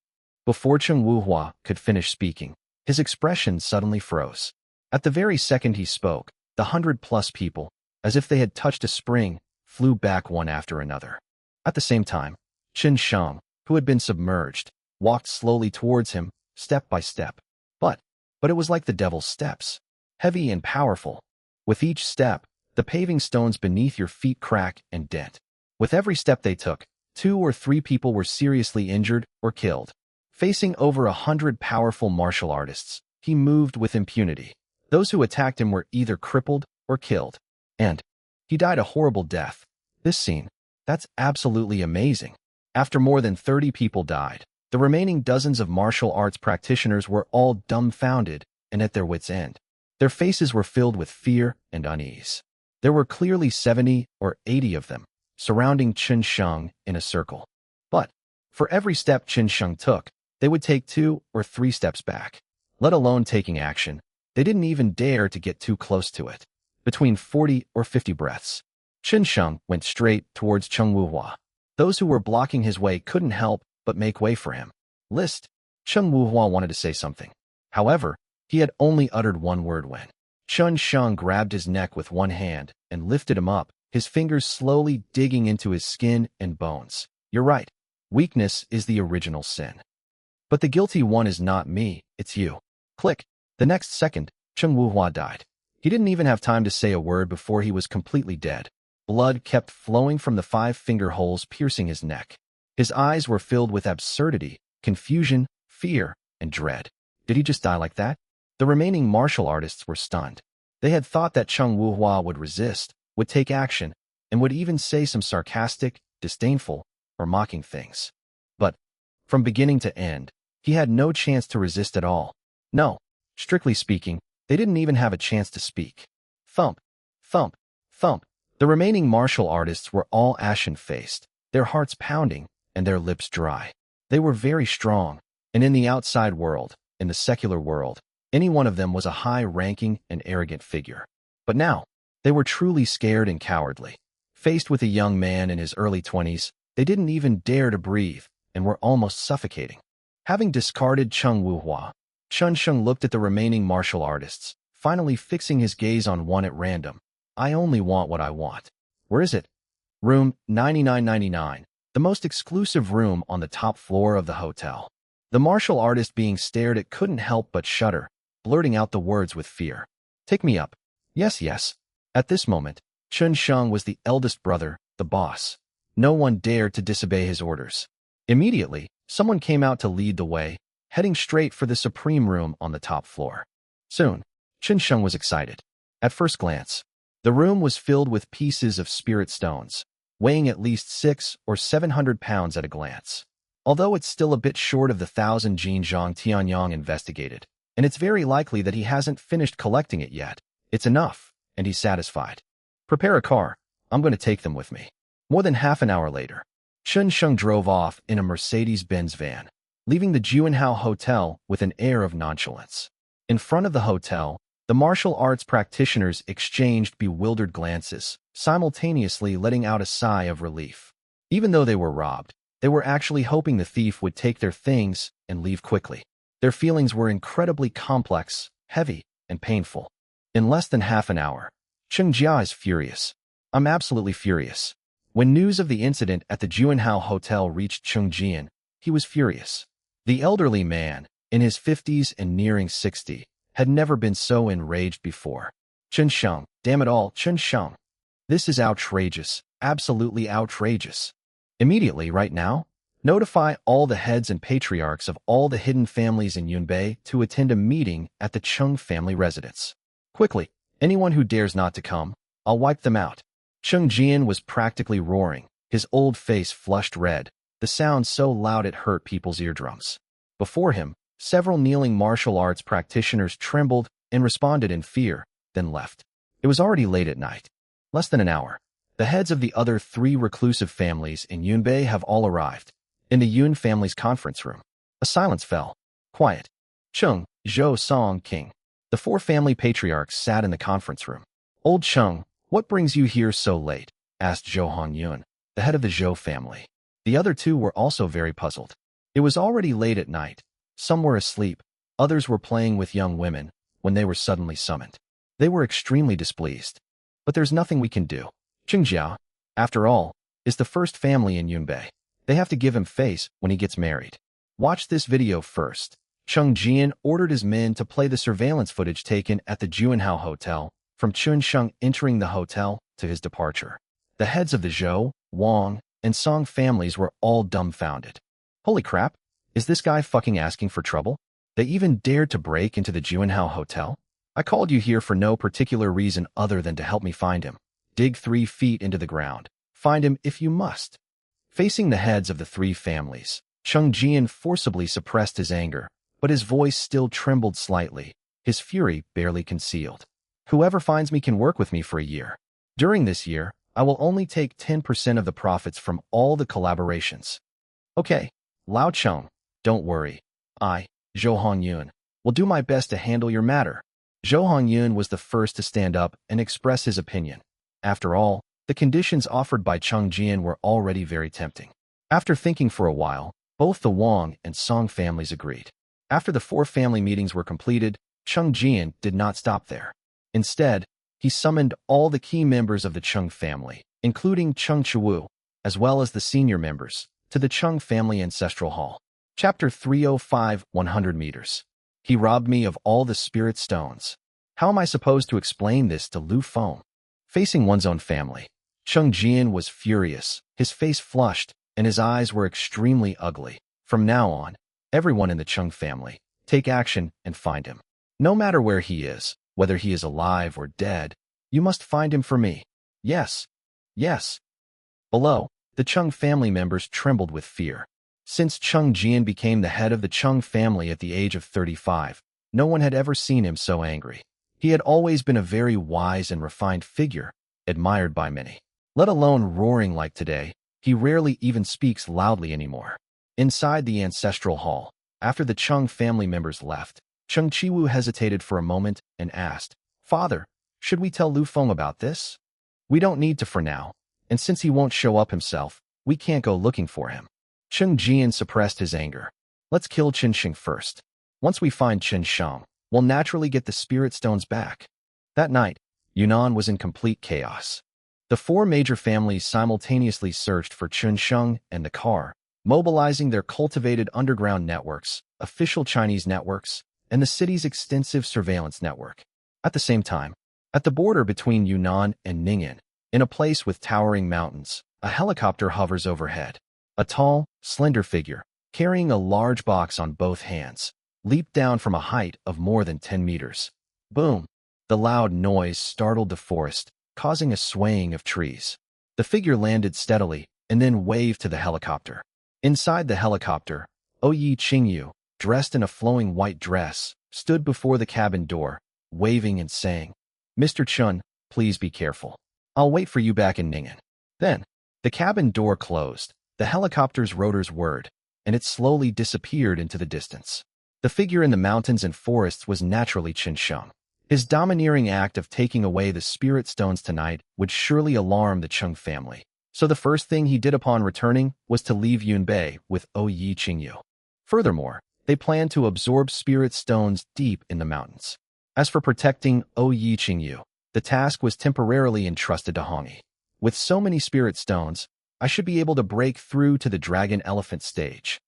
Before Cheng Wuhua could finish speaking, his expression suddenly froze. At the very second he spoke, the 100+ people, as if they had touched a spring, flew back one after another. At the same time, Chen Sheng, who had been submerged, walked slowly towards him, step by step. But it was like the devil's steps, heavy and powerful. With each step, the paving stones beneath your feet crack and dent. With every step they took, 2 or 3 people were seriously injured or killed. Facing over 100 powerful martial artists, he moved with impunity. Those who attacked him were either crippled or killed. And he died a horrible death. This scene, that's absolutely amazing. After more than 30 people died, the remaining dozens of martial arts practitioners were all dumbfounded and at their wits' end. Their faces were filled with fear and unease. There were clearly 70 or 80 of them, surrounding Chen Sheng in a circle. But for every step Chen Sheng took, they would take 2 or 3 steps back. Let alone taking action, they didn't even dare to get too close to it. Between 40 or 50 breaths, Chen Sheng went straight towards Cheng Wuhua. Those who were blocking his way couldn't help but make way for him. "List." Cheng Wuhua wanted to say something. However, he had only uttered one word when Chen Sheng grabbed his neck with one hand and lifted him up, his fingers slowly digging into his skin and bones. "You're right. Weakness is the original sin. But the guilty one is not me, it's you." Click. The next second, Cheng Wuhua died. He didn't even have time to say a word before he was completely dead. Blood kept flowing from the 5 finger holes piercing his neck. His eyes were filled with absurdity, confusion, fear, and dread. Did he just die like that? The remaining martial artists were stunned. They had thought that Cheng Wuhua would resist, would take action, and would even say some sarcastic, disdainful, or mocking things. But from beginning to end, he had no chance to resist at all. No, strictly speaking, they didn't even have a chance to speak. Thump, thump, thump. The remaining martial artists were all ashen-faced, their hearts pounding, and their lips dry. They were very strong, and in the outside world, in the secular world, any one of them was a high-ranking and arrogant figure. But now, they were truly scared and cowardly. Faced with a young man in his early 20s, they didn't even dare to breathe and were almost suffocating. Having discarded Cheng Wuhua, Chen Sheng looked at the remaining martial artists, finally fixing his gaze on one at random. "I only want what I want. Where is it?" "Room 9999, the most exclusive room on the top floor of the hotel." The martial artist being stared at couldn't help but shudder, blurting out the words with fear. "Take me up." "Yes, yes." At this moment, Chen Sheng was the eldest brother, the boss. No one dared to disobey his orders. Immediately, someone came out to lead the way, heading straight for the Supreme Room on the top floor. Soon, Chen Sheng was excited. At first glance, the room was filled with pieces of spirit stones, weighing at least 600 or 700 pounds at a glance. Although it's still a bit short of the 1,000 Jin Zhang Tianyang investigated, and it's very likely that he hasn't finished collecting it yet, it's enough, and he's satisfied. Prepare a car. I'm going to take them with me. More than half an hour later, Chen Sheng drove off in a Mercedes-Benz van, leaving the Juanhao Hotel with an air of nonchalance. In front of the hotel, the martial arts practitioners exchanged bewildered glances, simultaneously letting out a sigh of relief. Even though they were robbed, they were actually hoping the thief would take their things and leave quickly. Their feelings were incredibly complex, heavy, and painful. In less than half an hour, Cheng Jia is furious. I'm absolutely furious. When news of the incident at the Juanhao Hotel reached Cheng Jian, he was furious. The elderly man, in his 50s and nearing 60, had never been so enraged before. Chen Sheng, damn it all, Chen Sheng. This is outrageous, absolutely outrageous. Immediately, right now, notify all the heads and patriarchs of all the hidden families in Yunbei to attend a meeting at the Cheng family residence. Quickly, anyone who dares not to come, I'll wipe them out. Cheng Jian was practically roaring, his old face flushed red, the sound so loud it hurt people's eardrums. Before him, several kneeling martial arts practitioners trembled and responded in fear, then left. It was already late at night. Less than an hour. The heads of the other 3 reclusive families in Yunbei have all arrived. In the Yun family's conference room, a silence fell. Quiet. Cheng, Zhou Song King. The 4 family patriarchs sat in the conference room. Old Cheng, what brings you here so late? Asked Zhou Hongyun, the head of the Zhou family. The other 2 were also very puzzled. It was already late at night. Some were asleep, others were playing with young women, when they were suddenly summoned. They were extremely displeased. But there's nothing we can do. Qingjia, after all, is the first family in Yunbei. They have to give him face when he gets married. Watch this video first. Cheng Jian ordered his men to play the surveillance footage taken at the Juanhao Hotel, from Chun Sheng entering the hotel to his departure. The heads of the Zhou, Wang, and Song families were all dumbfounded. Holy crap, is this guy fucking asking for trouble? They even dared to break into the Juanhao Hotel? I called you here for no particular reason other than to help me find him. Dig 3 feet into the ground. Find him if you must. Facing the heads of the 3 families, Cheng Jian forcibly suppressed his anger, but his voice still trembled slightly, his fury barely concealed. Whoever finds me can work with me for a year. During this year, I will only take 10% of the profits from all the collaborations. Okay, Lao Cheng, don't worry. I, Zhou Hongyun, will do my best to handle your matter. Zhou Hongyun was the first to stand up and express his opinion. After all, the conditions offered by Cheng Jian were already very tempting. After thinking for a while, both the Wang and Song families agreed. After the 4 family meetings were completed, Cheng Jian did not stop there. Instead, he summoned all the key members of the Cheng family, including Cheng Chiwu, as well as the senior members, to the Cheng family ancestral hall. Chapter 305, 100 meters. He robbed me of all the spirit stones. How am I supposed to explain this to Lu Feng? Facing one's own family, Cheng Jian was furious, his face flushed, and his eyes were extremely ugly. From now on, everyone in the Cheng family, take action and find him. No matter where he is, whether he is alive or dead, you must find him for me. Yes. Yes. Below, the Cheng family members trembled with fear. Since Cheng Jian became the head of the Cheng family at the age of 35, no one had ever seen him so angry. He had always been a very wise and refined figure, admired by many. Let alone roaring like today, he rarely even speaks loudly anymore. Inside the ancestral hall, after the Cheng family members left, Cheng Chiwu hesitated for a moment and asked, Father, should we tell Lu Feng about this? We don't need to for now, and since he won't show up himself, we can't go looking for him. Cheng Jian suppressed his anger. Let's kill Chen Sheng first. Once we find Chen Sheng, we'll naturally get the spirit stones back. That night, Yunnan was in complete chaos. The 4 major families simultaneously searched for Chen Sheng and the car, mobilizing their cultivated underground networks, official Chinese networks, and the city's extensive surveillance network. At the same time, at the border between Yunnan and Ning'an, in a place with towering mountains, a helicopter hovers overhead. A tall, slender figure, carrying a large box on both hands, leaped down from a height of more than 10 meters. Boom! The loud noise startled the forest, causing a swaying of trees. The figure landed steadily and then waved to the helicopter. Inside the helicopter, Oyi Qingyu, dressed in a flowing white dress, stood before the cabin door, waving and saying, "Mr. Chun, please be careful. I'll wait for you back in Ning'an." Then, the cabin door closed, the helicopter's rotors whirred, and it slowly disappeared into the distance. The figure in the mountains and forests was naturally Chen Sheng. His domineering act of taking away the spirit stones tonight would surely alarm the Chung family. So the first thing he did upon returning was to leave Yunbei with Oyi Qingyu. Furthermore, they planned to absorb spirit stones deep in the mountains. As for protecting Oyi Qingyu, the task was temporarily entrusted to Hongyi. With so many spirit stones, I should be able to break through to the dragon elephant stage.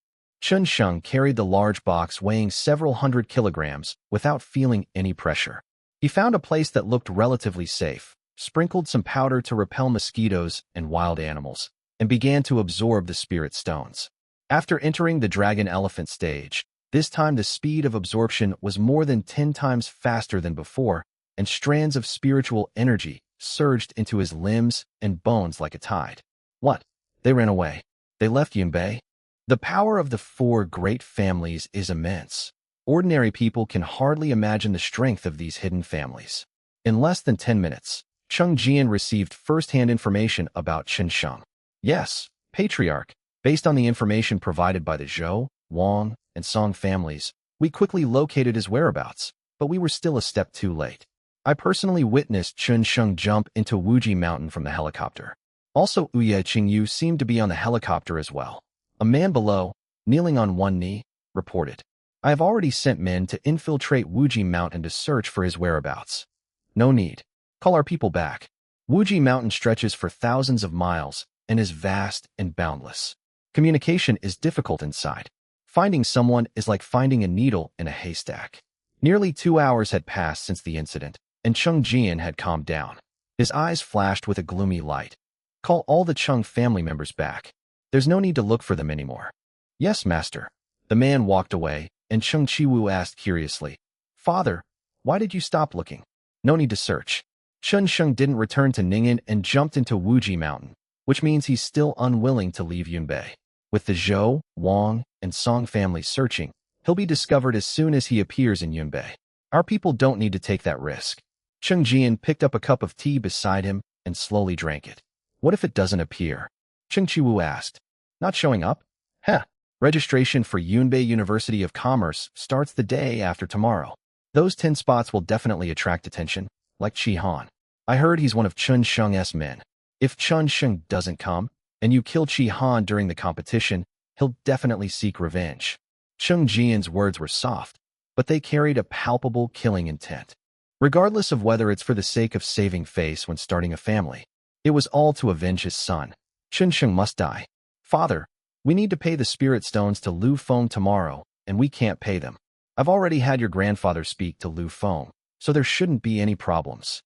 Chen Sheng carried the large box weighing several hundred kilograms without feeling any pressure. He found a place that looked relatively safe, sprinkled some powder to repel mosquitoes and wild animals, and began to absorb the spirit stones. After entering the dragon elephant stage, this time the speed of absorption was more than 10 times faster than before, and strands of spiritual energy surged into his limbs and bones like a tide. What? They ran away. They left Yunbei? The power of the four great families is immense. Ordinary people can hardly imagine the strength of these hidden families. In less than 10 minutes, Cheng Jian received first-hand information about Chen Sheng. Yes, Patriarch, based on the information provided by the Zhou, Wang, and Song families, we quickly located his whereabouts, but we were still a step too late. I personally witnessed Chen Sheng jump into Wuji Mountain from the helicopter. Also, Oyi Qingyu seemed to be on the helicopter as well. A man below, kneeling on one knee, reported, "I have already sent men to infiltrate Wuji Mountain to search for his whereabouts. No need. Call our people back. Wuji Mountain stretches for thousands of miles and is vast and boundless. Communication is difficult inside. Finding someone is like finding a needle in a haystack." Nearly 2 hours had passed since the incident, and Cheng Jian had calmed down. His eyes flashed with a gloomy light. "Call all the Chung family members back. There's no need to look for them anymore." "Yes, master." The man walked away, and Cheng Chiwu asked curiously, "Father, why did you stop looking?" "No need to search." Chen Sheng didn't return to Ning'an and jumped into Wuji Mountain, which means he's still unwilling to leave Yunbei. With the Zhou, Wang, and Song families searching, he'll be discovered as soon as he appears in Yunbei. Our people don't need to take that risk. Cheng Jian picked up a cup of tea beside him and slowly drank it. "What if it doesn't appear?" Cheng Chiwu asked. "Not showing up? Heh. Registration for Yunbei University of Commerce starts the day after tomorrow. Those 10 spots will definitely attract attention, like Chi Han. I heard he's one of Chen Sheng's men. If Chen Sheng doesn't come, and you kill Chi Han during the competition, he'll definitely seek revenge." Cheng Jian's words were soft, but they carried a palpable killing intent. Regardless of whether it's for the sake of saving face when starting a family, it was all to avenge his son. Chen Sheng must die. "Father, we need to pay the spirit stones to Lu Feng tomorrow, and we can't pay them. I've already had your grandfather speak to Lu Feng, so there shouldn't be any problems."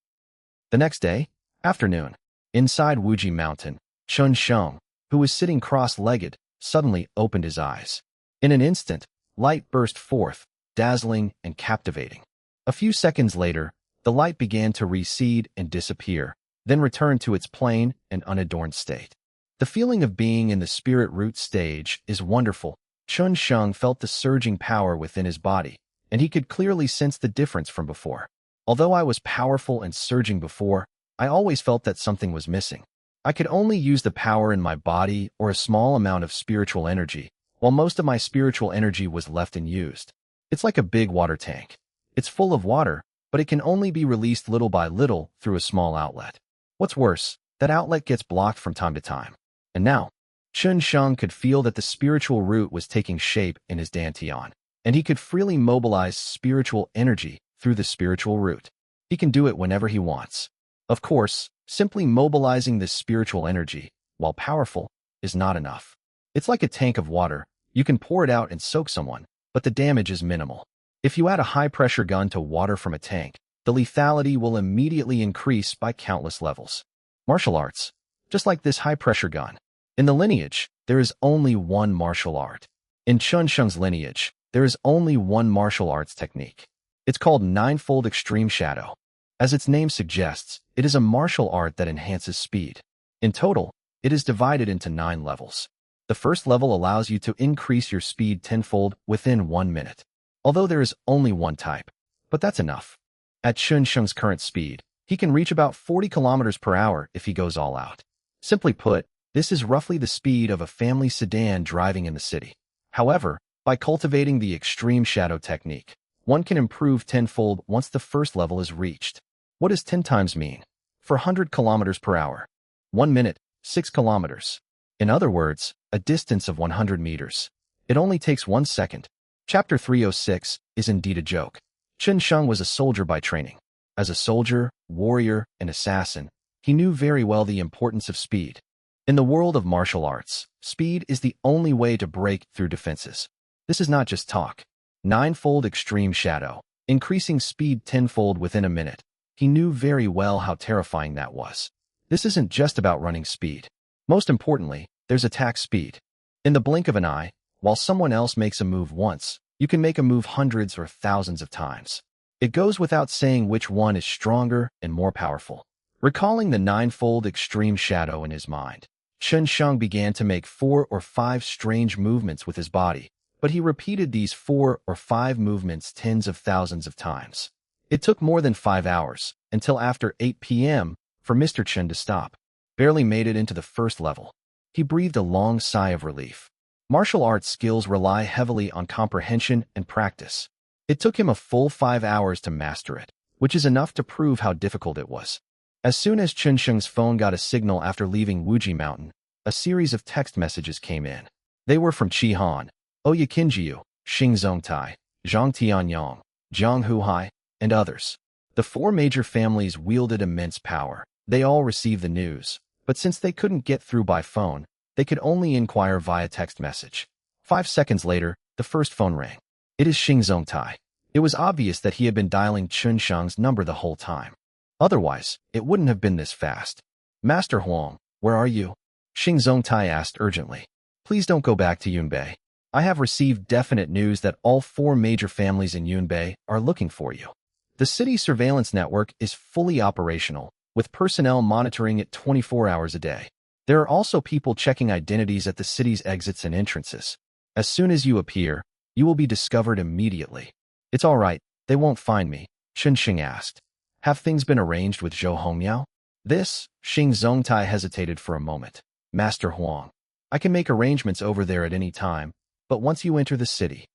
The next day, afternoon, inside Wuji Mountain, Chen Sheng, who was sitting cross-legged, suddenly opened his eyes. In an instant, light burst forth, dazzling and captivating. A few seconds later, the light began to recede and disappear, then returned to its plain and unadorned state. The feeling of being in the spirit root stage is wonderful. Chen Sheng felt the surging power within his body, and he could clearly sense the difference from before. Although I was powerful and surging before, I always felt that something was missing. I could only use the power in my body or a small amount of spiritual energy, while most of my spiritual energy was left unused. It's like a big water tank. It's full of water, but it can only be released little by little through a small outlet. What's worse, that outlet gets blocked from time to time. And now, Chen Sheng could feel that the spiritual root was taking shape in his dantian, and he could freely mobilize spiritual energy through the spiritual root. He can do it whenever he wants. Of course, simply mobilizing this spiritual energy, while powerful, is not enough. It's like a tank of water. You can pour it out and soak someone, but the damage is minimal. If you add a high-pressure gun to water from a tank, the lethality will immediately increase by countless levels. Martial arts, just like this high-pressure gun. In the lineage, there is only one martial art. In Chun Sheng's lineage, there is only one martial arts technique. It's called Ninefold Extreme Shadow. As its name suggests, it is a martial art that enhances speed. In total, it is divided into 9 levels. The first level allows you to increase your speed tenfold within 1 minute. Although there is only one type, but that's enough. At Chun Sheng's current speed, he can reach about 40 kilometers per hour if he goes all out. Simply put, this is roughly the speed of a family sedan driving in the city. However, by cultivating the extreme shadow technique, one can improve tenfold once the first level is reached. What does 10 times mean? For 100 kilometers per hour. 1 minute, 6 kilometers. In other words, a distance of 100 meters. It only takes 1 second. Chapter 306 is indeed a joke. Chun Sheng was a soldier by training. As a soldier, warrior, and assassin, he knew very well the importance of speed. In the world of martial arts, speed is the only way to break through defenses. This is not just talk. Ninefold Extreme Shadow, increasing speed tenfold within a minute. He knew very well how terrifying that was. This isn't just about running speed. Most importantly, there's attack speed. In the blink of an eye, while someone else makes a move once, you can make a move hundreds or thousands of times. It goes without saying which one is stronger and more powerful. Recalling the Ninefold Extreme Shadow in his mind, Chun Sheng began to make 4 or 5 strange movements with his body, but he repeated these 4 or 5 movements tens of thousands of times. It took more than 5 hours, until after 8 p.m., for Mr. Chen to stop. Barely made it into the first level. He breathed a long sigh of relief. Martial arts skills rely heavily on comprehension and practice. It took him a full 5 hours to master it, which is enough to prove how difficult it was. As soon as Chun Sheng's phone got a signal after leaving Wuji Mountain, a series of text messages came in. They were from Chi Han, Oya Qinjiu, Xing Zongtai, Zhang Tianyong, Jiang Huhai, and others. The 4 major families wielded immense power. They all received the news, but since they couldn't get through by phone, they could only inquire via text message. 5 seconds later, the first phone rang. It is Xing Zongtai. It was obvious that he had been dialing Chun Sheng's number the whole time. Otherwise, it wouldn't have been this fast. Master Huang, where are you? Xing Zongtai asked urgently. Please don't go back to Yunbei. I have received definite news that all 4 major families in Yunbei are looking for you. The city's surveillance network is fully operational, with personnel monitoring it 24 hours a day. There are also people checking identities at the city's exits and entrances. As soon as you appear, you will be discovered immediately. It's all right, they won't find me, Chun Sheng asked. Have things been arranged with Zhou Hongmiao? This, Xing Zongtai hesitated for a moment. Master Huang, I can make arrangements over there at any time, but once you enter the city.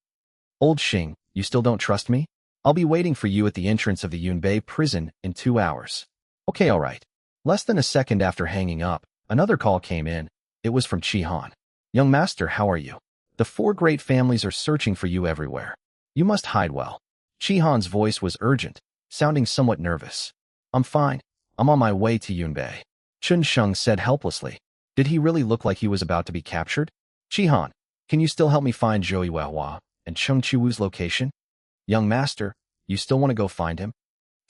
Old Xing, you still don't trust me? I'll be waiting for you at the entrance of the Yunbei prison in 2 hours. Okay, all right. Less than a second after hanging up, another call came in. It was from Chi Han. Young master, how are you? The 4 great families are searching for you everywhere. You must hide well. Chi Han's voice was urgent, sounding somewhat nervous. I'm fine. I'm on my way to Yunbei. Chun Sheng said helplessly. Did he really look like he was about to be captured? Chi Han, can you still help me find Zhou Yuehua and Cheng Chiwu's location? Young master, you still want to go find him?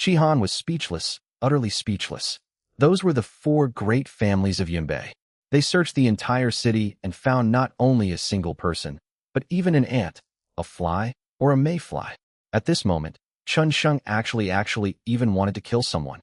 Chi Han was speechless, utterly speechless. Those were the 4 great families of Yunbei. They searched the entire city and found not only a single person, but even an ant, a fly, or a mayfly. At this moment, Chun Sheng actually even wanted to kill someone.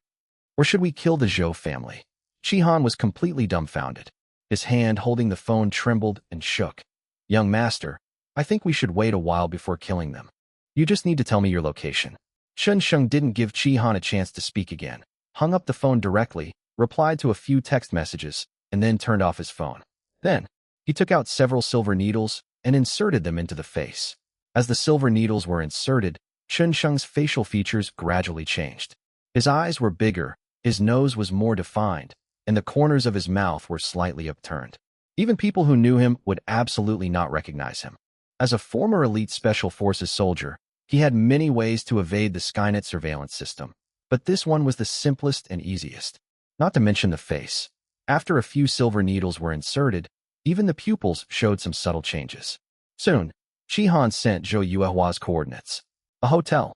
Or should we kill the Zhou family? Chi Han was completely dumbfounded. His hand holding the phone trembled and shook. Young master, I think we should wait a while before killing them. You just need to tell me your location. Chun Sheng didn't give Chi Han a chance to speak again, hung up the phone directly, replied to a few text messages, and then turned off his phone. Then, he took out several silver needles and inserted them into the face. As the silver needles were inserted, Chun Sheng's facial features gradually changed. His eyes were bigger, his nose was more defined, and the corners of his mouth were slightly upturned. Even people who knew him would absolutely not recognize him. As a former elite special forces soldier, he had many ways to evade the Skynet surveillance system, but this one was the simplest and easiest. Not to mention the face. After a few silver needles were inserted, even the pupils showed some subtle changes. Soon, Chi Han sent Zhou Yuehua's coordinates. A hotel.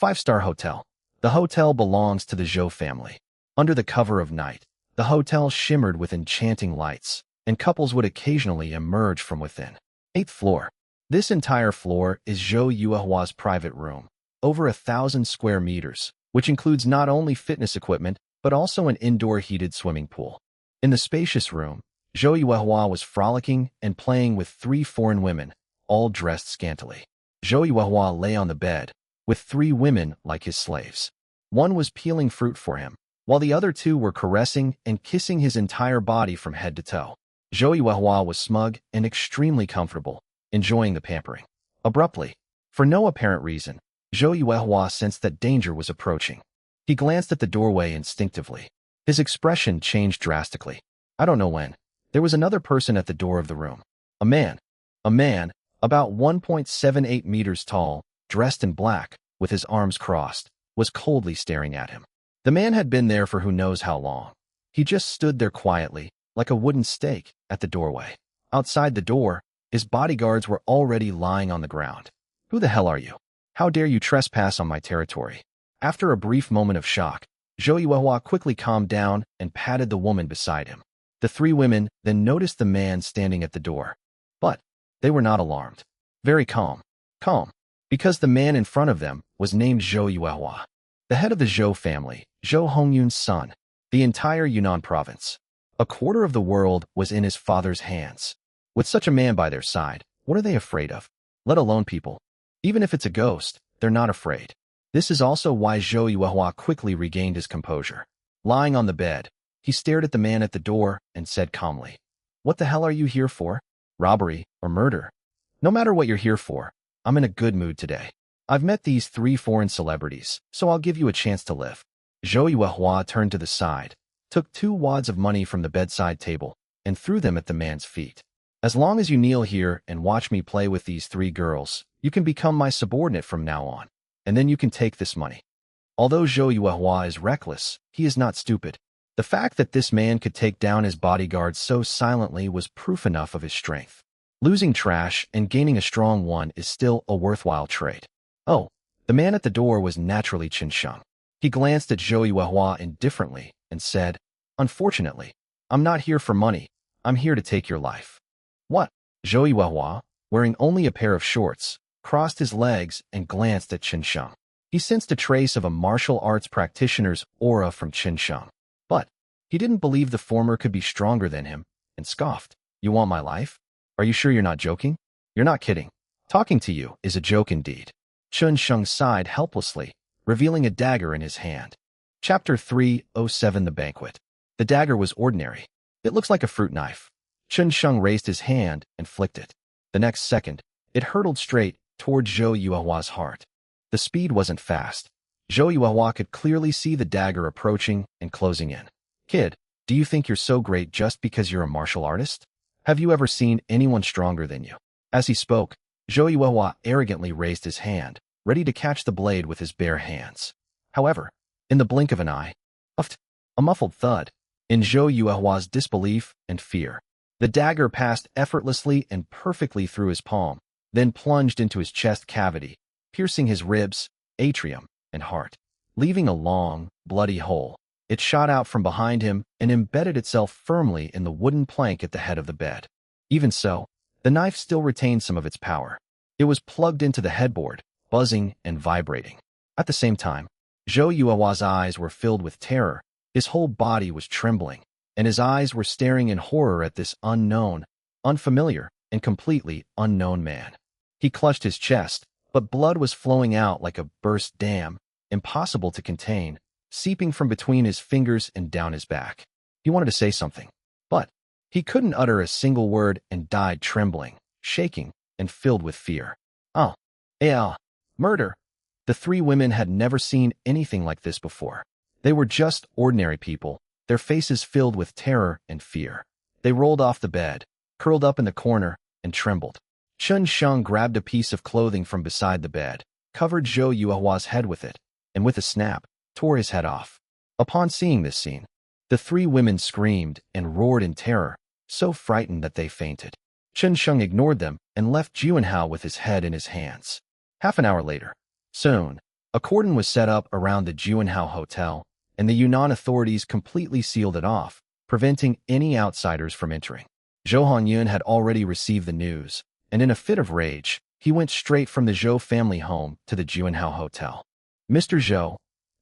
5-star hotel. The hotel belongs to the Zhou family. Under the cover of night, the hotel shimmered with enchanting lights, and couples would occasionally emerge from within. 8th floor. This entire floor is Zhou Yuehua's private room, over 1,000 square meters, which includes not only fitness equipment, but also an indoor heated swimming pool. In the spacious room, Zhou Yuehua was frolicking and playing with 3 foreign women, all dressed scantily. Zhou Yuehua lay on the bed, with 3 women like his slaves. One was peeling fruit for him, while the other 2 were caressing and kissing his entire body from head to toe. Zhou Yuehua was smug and extremely comfortable, enjoying the pampering. Abruptly, for no apparent reason, Zhou Yuehua sensed that danger was approaching. He glanced at the doorway instinctively. His expression changed drastically. I don't know when. There was another person at the door of the room. A man, about 1.78 meters tall, dressed in black, with his arms crossed, was coldly staring at him. The man had been there for who knows how long. He just stood there quietly, like a wooden stake, at the doorway. Outside the door, his bodyguards were already lying on the ground. Who the hell are you? How dare you trespass on my territory? After a brief moment of shock, Zhou Yuehua quickly calmed down and patted the woman beside him. The 3 women then noticed the man standing at the door. But they were not alarmed. Very calm. Because the man in front of them was named Zhou Yuehua, the head of the Zhou family, Zhou Hongyun's son, the entire Yunnan province. A quarter of the world was in his father's hands. With such a man by their side, what are they afraid of? Let alone people. Even if it's a ghost, they're not afraid. This is also why Zhou Yuehua quickly regained his composure. Lying on the bed, he stared at the man at the door and said calmly, "What the hell are you here for? Robbery or murder? No matter what you're here for, I'm in a good mood today. I've met these 3 foreign celebrities, so I'll give you a chance to live." Zhou Yuehua turned to the side, took 2 wads of money from the bedside table, and threw them at the man's feet. "As long as you kneel here and watch me play with these 3 girls, you can become my subordinate from now on, and then you can take this money." Although Zhou Yuehua is reckless, he is not stupid. The fact that this man could take down his bodyguard so silently was proof enough of his strength. Losing trash and gaining a strong one is still a worthwhile trade. Oh, the man at the door was naturally Qin Sheng. He glanced at Zhou Yuehua indifferently and said, "Unfortunately, I'm not here for money. I'm here to take your life." "What?" Zhou Yuehua, wearing only a pair of shorts, crossed his legs and glanced at Qin Sheng. He sensed a trace of a martial arts practitioner's aura from Qin Sheng. But he didn't believe the former could be stronger than him, and scoffed. "You want my life? Are you sure you're not joking? You're not kidding. Talking to you is a joke indeed." Qin Sheng sighed helplessly, revealing a dagger in his hand. Chapter 307 The Banquet. The dagger was ordinary. It looks like a fruit knife. Qin Sheng raised his hand and flicked it. The next second, it hurtled straight toward Zhou Yuehua's heart. The speed wasn't fast. Zhou Yuehua could clearly see the dagger approaching and closing in. "Kid, do you think you're so great just because you're a martial artist? Have you ever seen anyone stronger than you?" As he spoke, Zhou Yuehua arrogantly raised his hand, ready to catch the blade with his bare hands. However, in the blink of an eye, a muffled thud. In Zhou Yuehua's disbelief and fear, the dagger passed effortlessly and perfectly through his palm, then plunged into his chest cavity, piercing his ribs, atrium, and heart. Leaving a long, bloody hole, it shot out from behind him and embedded itself firmly in the wooden plank at the head of the bed. Even so, the knife still retained some of its power. It was plugged into the headboard, buzzing and vibrating. At the same time, Zhou Yuehua's eyes were filled with terror. His whole body was trembling, and his eyes were staring in horror at this unknown, unfamiliar, and completely unknown man. He clutched his chest, but blood was flowing out like a burst dam, impossible to contain, seeping from between his fingers and down his back. He wanted to say something, but he couldn't utter a single word and died trembling, shaking, and filled with fear. Murder! The 3 women had never seen anything like this before. They were just ordinary people, their faces filled with terror and fear. They rolled off the bed, curled up in the corner, and trembled. Qin Sheng grabbed a piece of clothing from beside the bed, covered Zhou Yuehua's head with it, and with a snap, tore his head off. Upon seeing this scene, the 3 women screamed and roared in terror, so frightened that they fainted. Qin Sheng ignored them and left Jiuanhao with his head in his hands. Half an hour later, soon, a cordon was set up around the Jiuanhao Hotel, and the Yunnan authorities completely sealed it off, preventing any outsiders from entering. Zhou Hongyun had already received the news, and in a fit of rage, he went straight from the Zhou family home to the Juanhao Hotel. Mr. Zhou,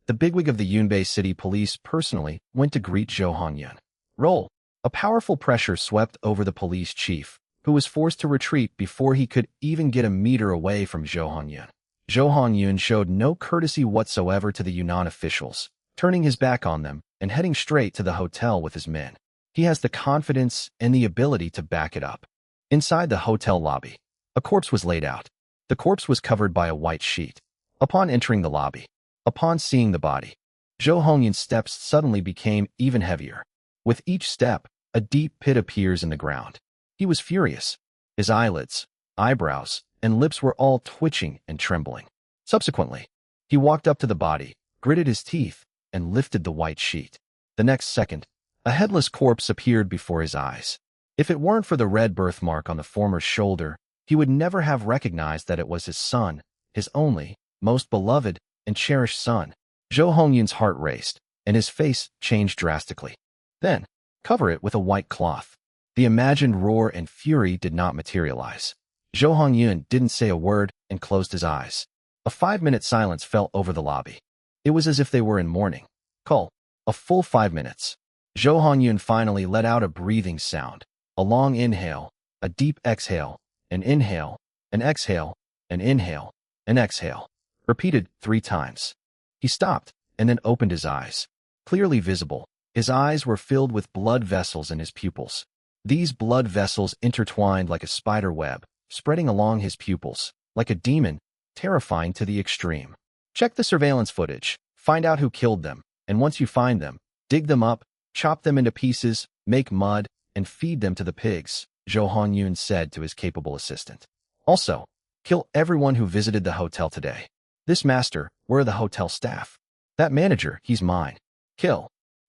the bigwig of the Yunbei City Police, personally went to greet Zhou Hongyun. Roll. A powerful pressure swept over the police chief, who was forced to retreat before he could even get a meter away from Zhou Hongyun. Zhou Hongyun showed no courtesy whatsoever to the Yunnan officials, turning his back on them and heading straight to the hotel with his men. He has the confidence and the ability to back it up. Inside the hotel lobby, a corpse was laid out. The corpse was covered by a white sheet. Upon entering the lobby, upon seeing the body, Zhou Hongyun's steps suddenly became even heavier. With each step, a deep pit appears in the ground. He was furious. His eyelids, eyebrows, and lips were all twitching and trembling. Subsequently, he walked up to the body, gritted his teeth, and lifted the white sheet. The next second, a headless corpse appeared before his eyes. If it weren't for the red birthmark on the former's shoulder, he would never have recognized that it was his son, his only, most beloved, and cherished son. Zhou Hongyun's heart raced, and his face changed drastically. Then, cover it with a white cloth. The imagined roar and fury did not materialize. Zhou Hongyun didn't say a word and closed his eyes. A 5-minute silence fell over the lobby. It was as if they were in mourning. Cull. A full 5 minutes. Zhou Hongyun finally let out a breathing sound. A long inhale, a deep exhale, an inhale, an exhale, an inhale, an exhale. Repeated 3 times. He stopped and then opened his eyes. Clearly visible, his eyes were filled with blood vessels in his pupils. These blood vessels intertwined like a spider web, spreading along his pupils, like a demon, terrifying to the extreme. Check the surveillance footage, find out who killed them, and once you find them, dig them up, chop them into pieces, make mud, and feed them to the pigs, Zhou Hongyun said to his capable assistant. Also, kill everyone who visited the hotel today. This master, where are the hotel staff? That manager, he's mine. Kill.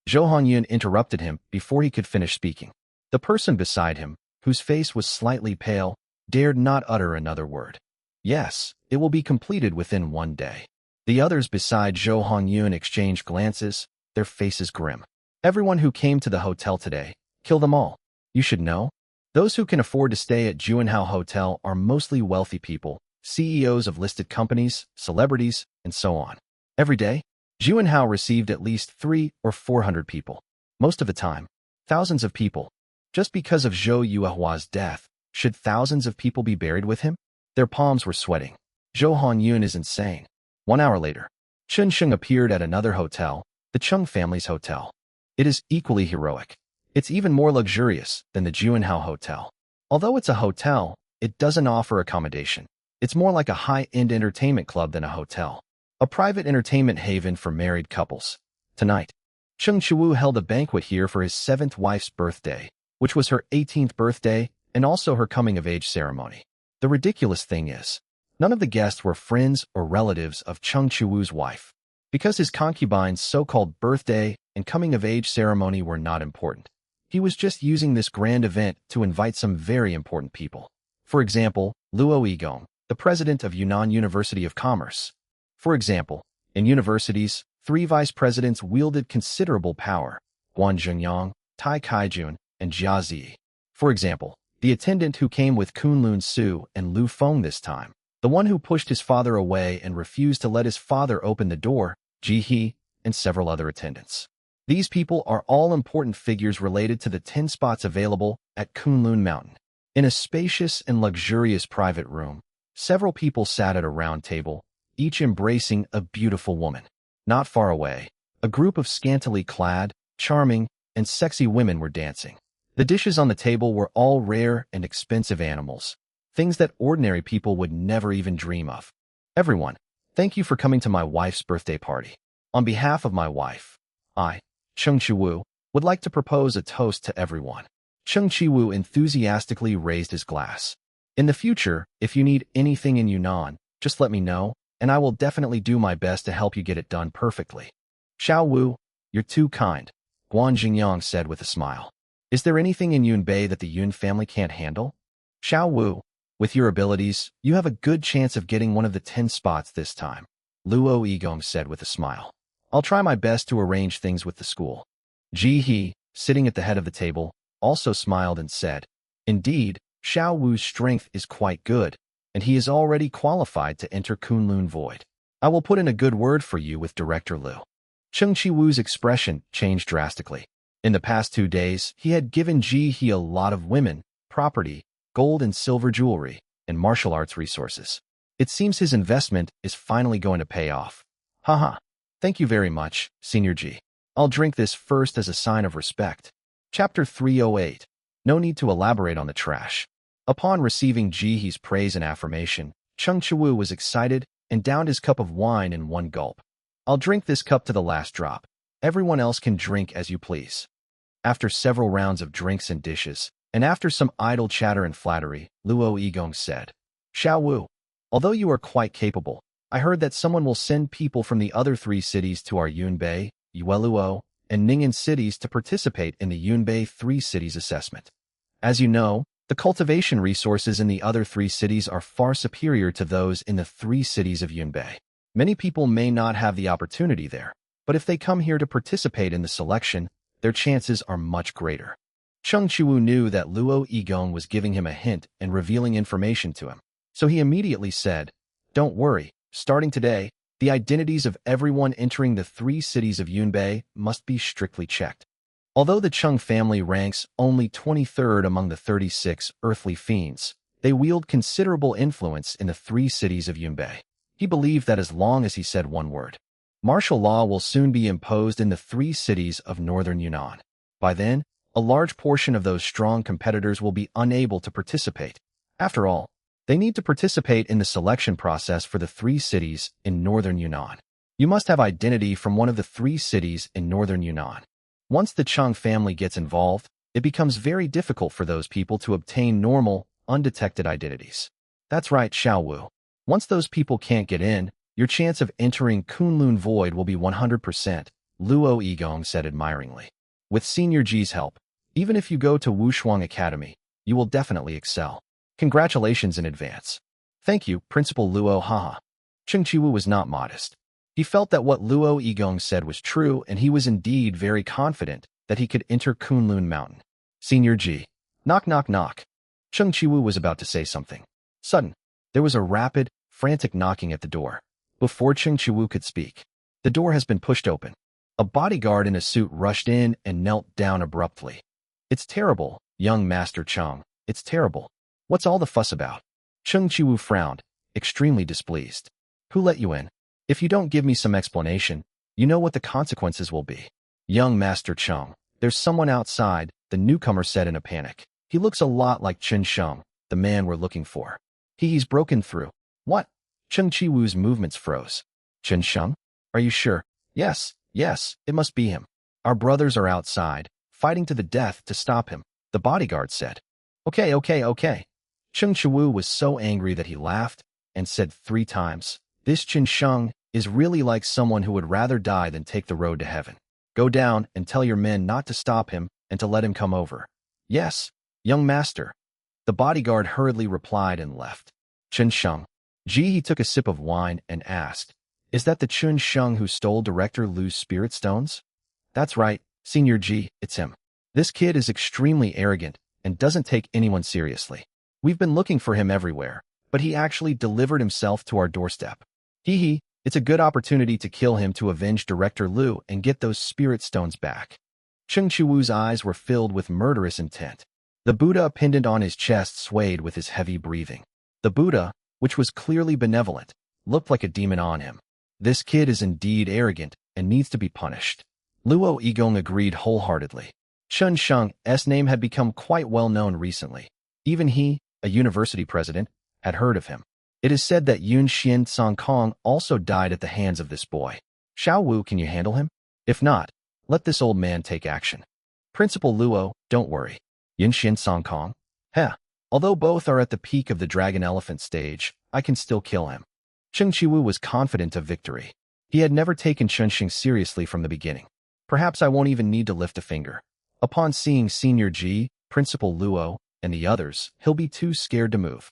Zhou Hongyun interrupted him before he could finish speaking. The person beside him, whose face was slightly pale, dared not utter another word. Yes, it will be completed within 1 day. The others beside Zhou Hongyun exchanged glances, their faces grim. Everyone who came to the hotel today, kill them all. You should know. Those who can afford to stay at Juanhao Hotel are mostly wealthy people, CEOs of listed companies, celebrities, and so on. Every day, Juanhao received at least 300 or 400 people. Most of the time, thousands of people. Just because of Zhou Yuehua's death, should thousands of people be buried with him? Their palms were sweating. Zhou Hongyun is insane. 1 hour later, Chen Sheng appeared at another hotel, the Chung family's hotel. It is equally heroic. It's even more luxurious than the Juanhao Hotel. Although it's a hotel, it doesn't offer accommodation. It's more like a high-end entertainment club than a hotel. A private entertainment haven for married couples. Tonight, Cheng Chiwu held a banquet here for his 7th wife's birthday, which was her 18th birthday and also her coming-of-age ceremony. The ridiculous thing is, none of the guests were friends or relatives of Cheng Chiwu's wife, because his concubine's so-called birthday and coming-of-age ceremony were not important. He was just using this grand event to invite some very important people. For example, Luo Yigong, the president of Yunnan University of Commerce. For example, in universities, 3 vice presidents wielded considerable power: Guan Zhengyang, Tai Kaijun, and Jia Zi. For example, the attendant who came with Kunlun Su and Lu Feng this time, the one who pushed his father away and refused to let his father open the door, Ji He, and several other attendants. These people are all important figures related to the 10 spots available at Kunlun Mountain. In a spacious and luxurious private room, several people sat at a round table, each embracing a beautiful woman. Not far away, a group of scantily clad, charming, and sexy women were dancing. The dishes on the table were all rare and expensive animals, things that ordinary people would never even dream of. Everyone, thank you for coming to my wife's birthday party. On behalf of my wife, I, Cheng Chiwu, would like to propose a toast to everyone. Cheng Chiwu enthusiastically raised his glass. In the future, if you need anything in Yunnan, just let me know, and I will definitely do my best to help you get it done perfectly. Xiao Wu, you're too kind, Guan Jingyang said with a smile. Is there anything in Yunbei that the Yun family can't handle? Xiao Wu, with your abilities, you have a good chance of getting one of the 10 spots this time, Luo Yigong said with a smile. I'll try my best to arrange things with the school. Ji He, sitting at the head of the table, also smiled and said, Indeed, Xiao Wu's strength is quite good, and he is already qualified to enter Kunlun Void. I will put in a good word for you with Director Liu. Cheng Chi-Wu's expression changed drastically. In the past 2 days, he had given Ji He a lot of women, property, gold and silver jewelry, and martial arts resources. It seems his investment is finally going to pay off. Haha. Thank you very much, Senior Ji. I'll drink this first as a sign of respect. Chapter 308. No need to elaborate on the trash. Upon receiving Ji He's praise and affirmation, Cheng Chi-Wu was excited and downed his cup of wine in one gulp. I'll drink this cup to the last drop. Everyone else can drink as you please. After several rounds of drinks and dishes, and after some idle chatter and flattery, Luo Yigong said, Xiao Wu, although you are quite capable, I heard that someone will send people from the other 3 cities to our Yunbei, Yueluo, and Ning'an cities to participate in the Yunbei 3 cities assessment. As you know, the cultivation resources in the other 3 cities are far superior to those in the 3 cities of Yunbei. Many people may not have the opportunity there, but if they come here to participate in the selection, their chances are much greater. Cheng Chi-Wu knew that Luo Yigong was giving him a hint and revealing information to him, so he immediately said, Don't worry, starting today, the identities of everyone entering the 3 cities of Yunbei must be strictly checked. Although the Cheng family ranks only 23rd among the 36 earthly fiends, they wield considerable influence in the 3 cities of Yunbei. He believed that as long as he said one word, martial law will soon be imposed in the 3 cities of northern Yunnan. By then, a large portion of those strong competitors will be unable to participate. After all, they need to participate in the selection process for the 3 cities in northern Yunnan. You must have identity from one of the 3 cities in northern Yunnan. Once the Cheng family gets involved, it becomes very difficult for those people to obtain normal, undetected identities. That's right, Xiao Wu. Once those people can't get in, your chance of entering Kunlun Void will be 100%, Luo Yigong said admiringly. With Senior Ji's help, even if you go to Wushuang Academy, you will definitely excel. Congratulations in advance. Thank you, Principal Luo haha. Cheng Chi-Wu was not modest. He felt that what Luo Yigong said was true, and he was indeed very confident that he could enter Kunlun Mountain. Senior Ji. Knock knock knock. Cheng Chi-Wu was about to say something. Sudden, there was a rapid, frantic knocking at the door. Before Cheng Chi-Wu could speak, the door has been pushed open. A bodyguard in a suit rushed in and knelt down abruptly. It's terrible, young Master Cheng. It's terrible. What's all the fuss about? Cheng Chi-Wu frowned, extremely displeased. Who let you in? If you don't give me some explanation, you know what the consequences will be. Young Master Cheng, there's someone outside, the newcomer said in a panic. He looks a lot like Chen Sheng, the man we're looking for. He's broken through. What? Cheng Chi-Wu's movements froze. Chen Sheng? Are you sure? Yes, it must be him. Our brothers are outside, fighting to the death to stop him, the bodyguard said. Okay. Cheng Chi-Wu was so angry that he laughed and said 3 times, This Chen Sheng is really like someone who would rather die than take the road to heaven. Go down and tell your men not to stop him and to let him come over. Yes, young master. The bodyguard hurriedly replied and left. Chen Sheng. He took a sip of wine and asked, Is that the Chen Sheng who stole Director Liu's spirit stones? That's right, Senior Ji, it's him. This kid is extremely arrogant and doesn't take anyone seriously. We've been looking for him everywhere, but he actually delivered himself to our doorstep. It's a good opportunity to kill him to avenge Director Liu and get those spirit stones back. Cheng Chi-Wu's eyes were filled with murderous intent. The Buddha pendant on his chest swayed with his heavy breathing. The Buddha, which was clearly benevolent, looked like a demon on him. This kid is indeed arrogant and needs to be punished. Luo Yigong agreed wholeheartedly. Chen Sheng's name had become quite well known recently. Even he, a university president, had heard of him. It is said that Yun Xian Songkong also died at the hands of this boy. Xiao Wu, can you handle him? If not, let this old man take action. Principal Luo, don't worry. Yun Xian Songkong? Although both are at the peak of the dragon elephant stage, I can still kill him. Cheng Chi-Wu was confident of victory. He had never taken Chen Xing seriously from the beginning. Perhaps I won't even need to lift a finger. Upon seeing Senior Ji, Principal Luo, and the others, he'll be too scared to move.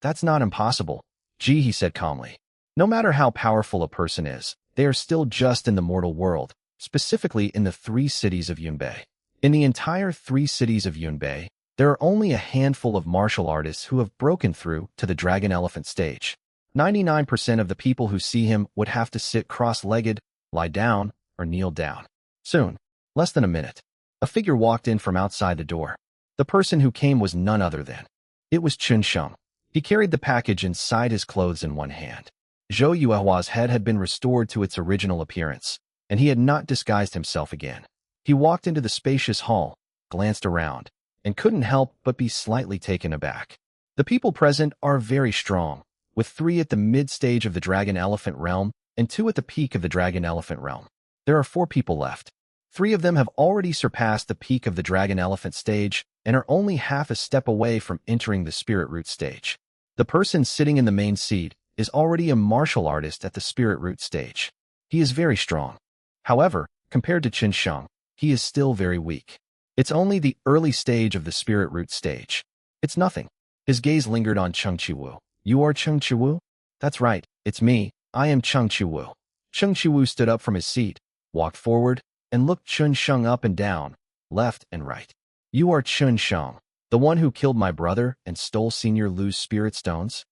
That's not impossible, he said calmly. No matter how powerful a person is, they are still just in the mortal world, specifically in the 3 cities of Yunbei. In the entire 3 cities of Yunbei, There are only a handful of martial artists who have broken through to the dragon elephant stage. 99% of the people who see him would have to sit cross-legged, lie down, or kneel down. Soon, less than a minute, a figure walked in from outside the door. The person who came was none other than. It was Chun Sheng. He carried the package inside his clothes in one hand. Zhou Yuehua's head had been restored to its original appearance, and he had not disguised himself again. He walked into the spacious hall, glanced around, and couldn't help but be slightly taken aback. The people present are very strong, with 3 at the mid-stage of the Dragon Elephant realm and 2 at the peak of the Dragon Elephant realm. There are 4 people left. 3 of them have already surpassed the peak of the Dragon Elephant stage and are only half a step away from entering the Spirit Root stage. The person sitting in the main seat is already a martial artist at the Spirit Root stage. He is very strong. However, compared to Chun Sheng, he is still very weak. It's only the early stage of the Spirit Root stage. It's nothing. His gaze lingered on Cheng Chiwu. You are Cheng Chiwu? That's right, it's me. I am Cheng Chiwu. Cheng Chiwu stood up from his seat, walked forward, and looked Chun Sheng up and down, left and right. You are Chun Sheng, the one who killed my brother and stole Senior Lu's spirit stones?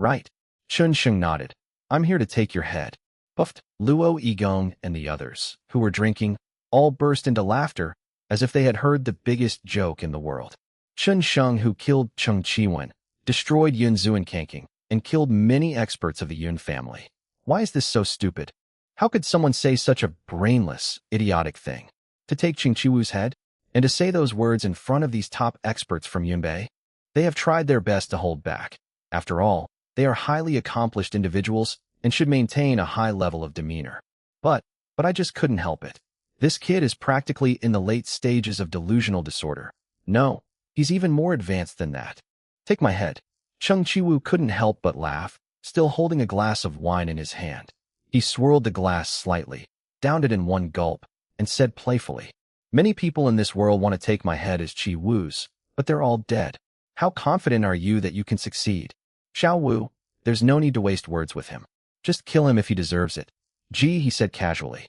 Right. Chun Sheng nodded. I'm here to take your head. Puffed. Luo Yigong and the others, who were drinking, all burst into laughter, as if they had heard the biggest joke in the world. Chun Sheng, who killed Cheng Chiwen, destroyed Yun Zuankanking, and killed many experts of the Yun family. Why is this so stupid? How could someone say such a brainless, idiotic thing? To take Cheng Chiwu's head? And to say those words in front of these top experts from Yunbei? They have tried their best to hold back. After all, they are highly accomplished individuals and should maintain a high level of demeanor. But I just couldn't help it. This kid is practically in the late stages of delusional disorder. No, he's even more advanced than that. Take my head. Cheng Chiwu couldn't help but laugh, still holding a glass of wine in his hand. He swirled the glass slightly, downed it in one gulp, and said playfully, Many people in this world want to take my head as Chi Wu's, but they're all dead. How confident are you that you can succeed? Xiao Wu, there's no need to waste words with him. Just kill him if he deserves it. Gee, he said casually.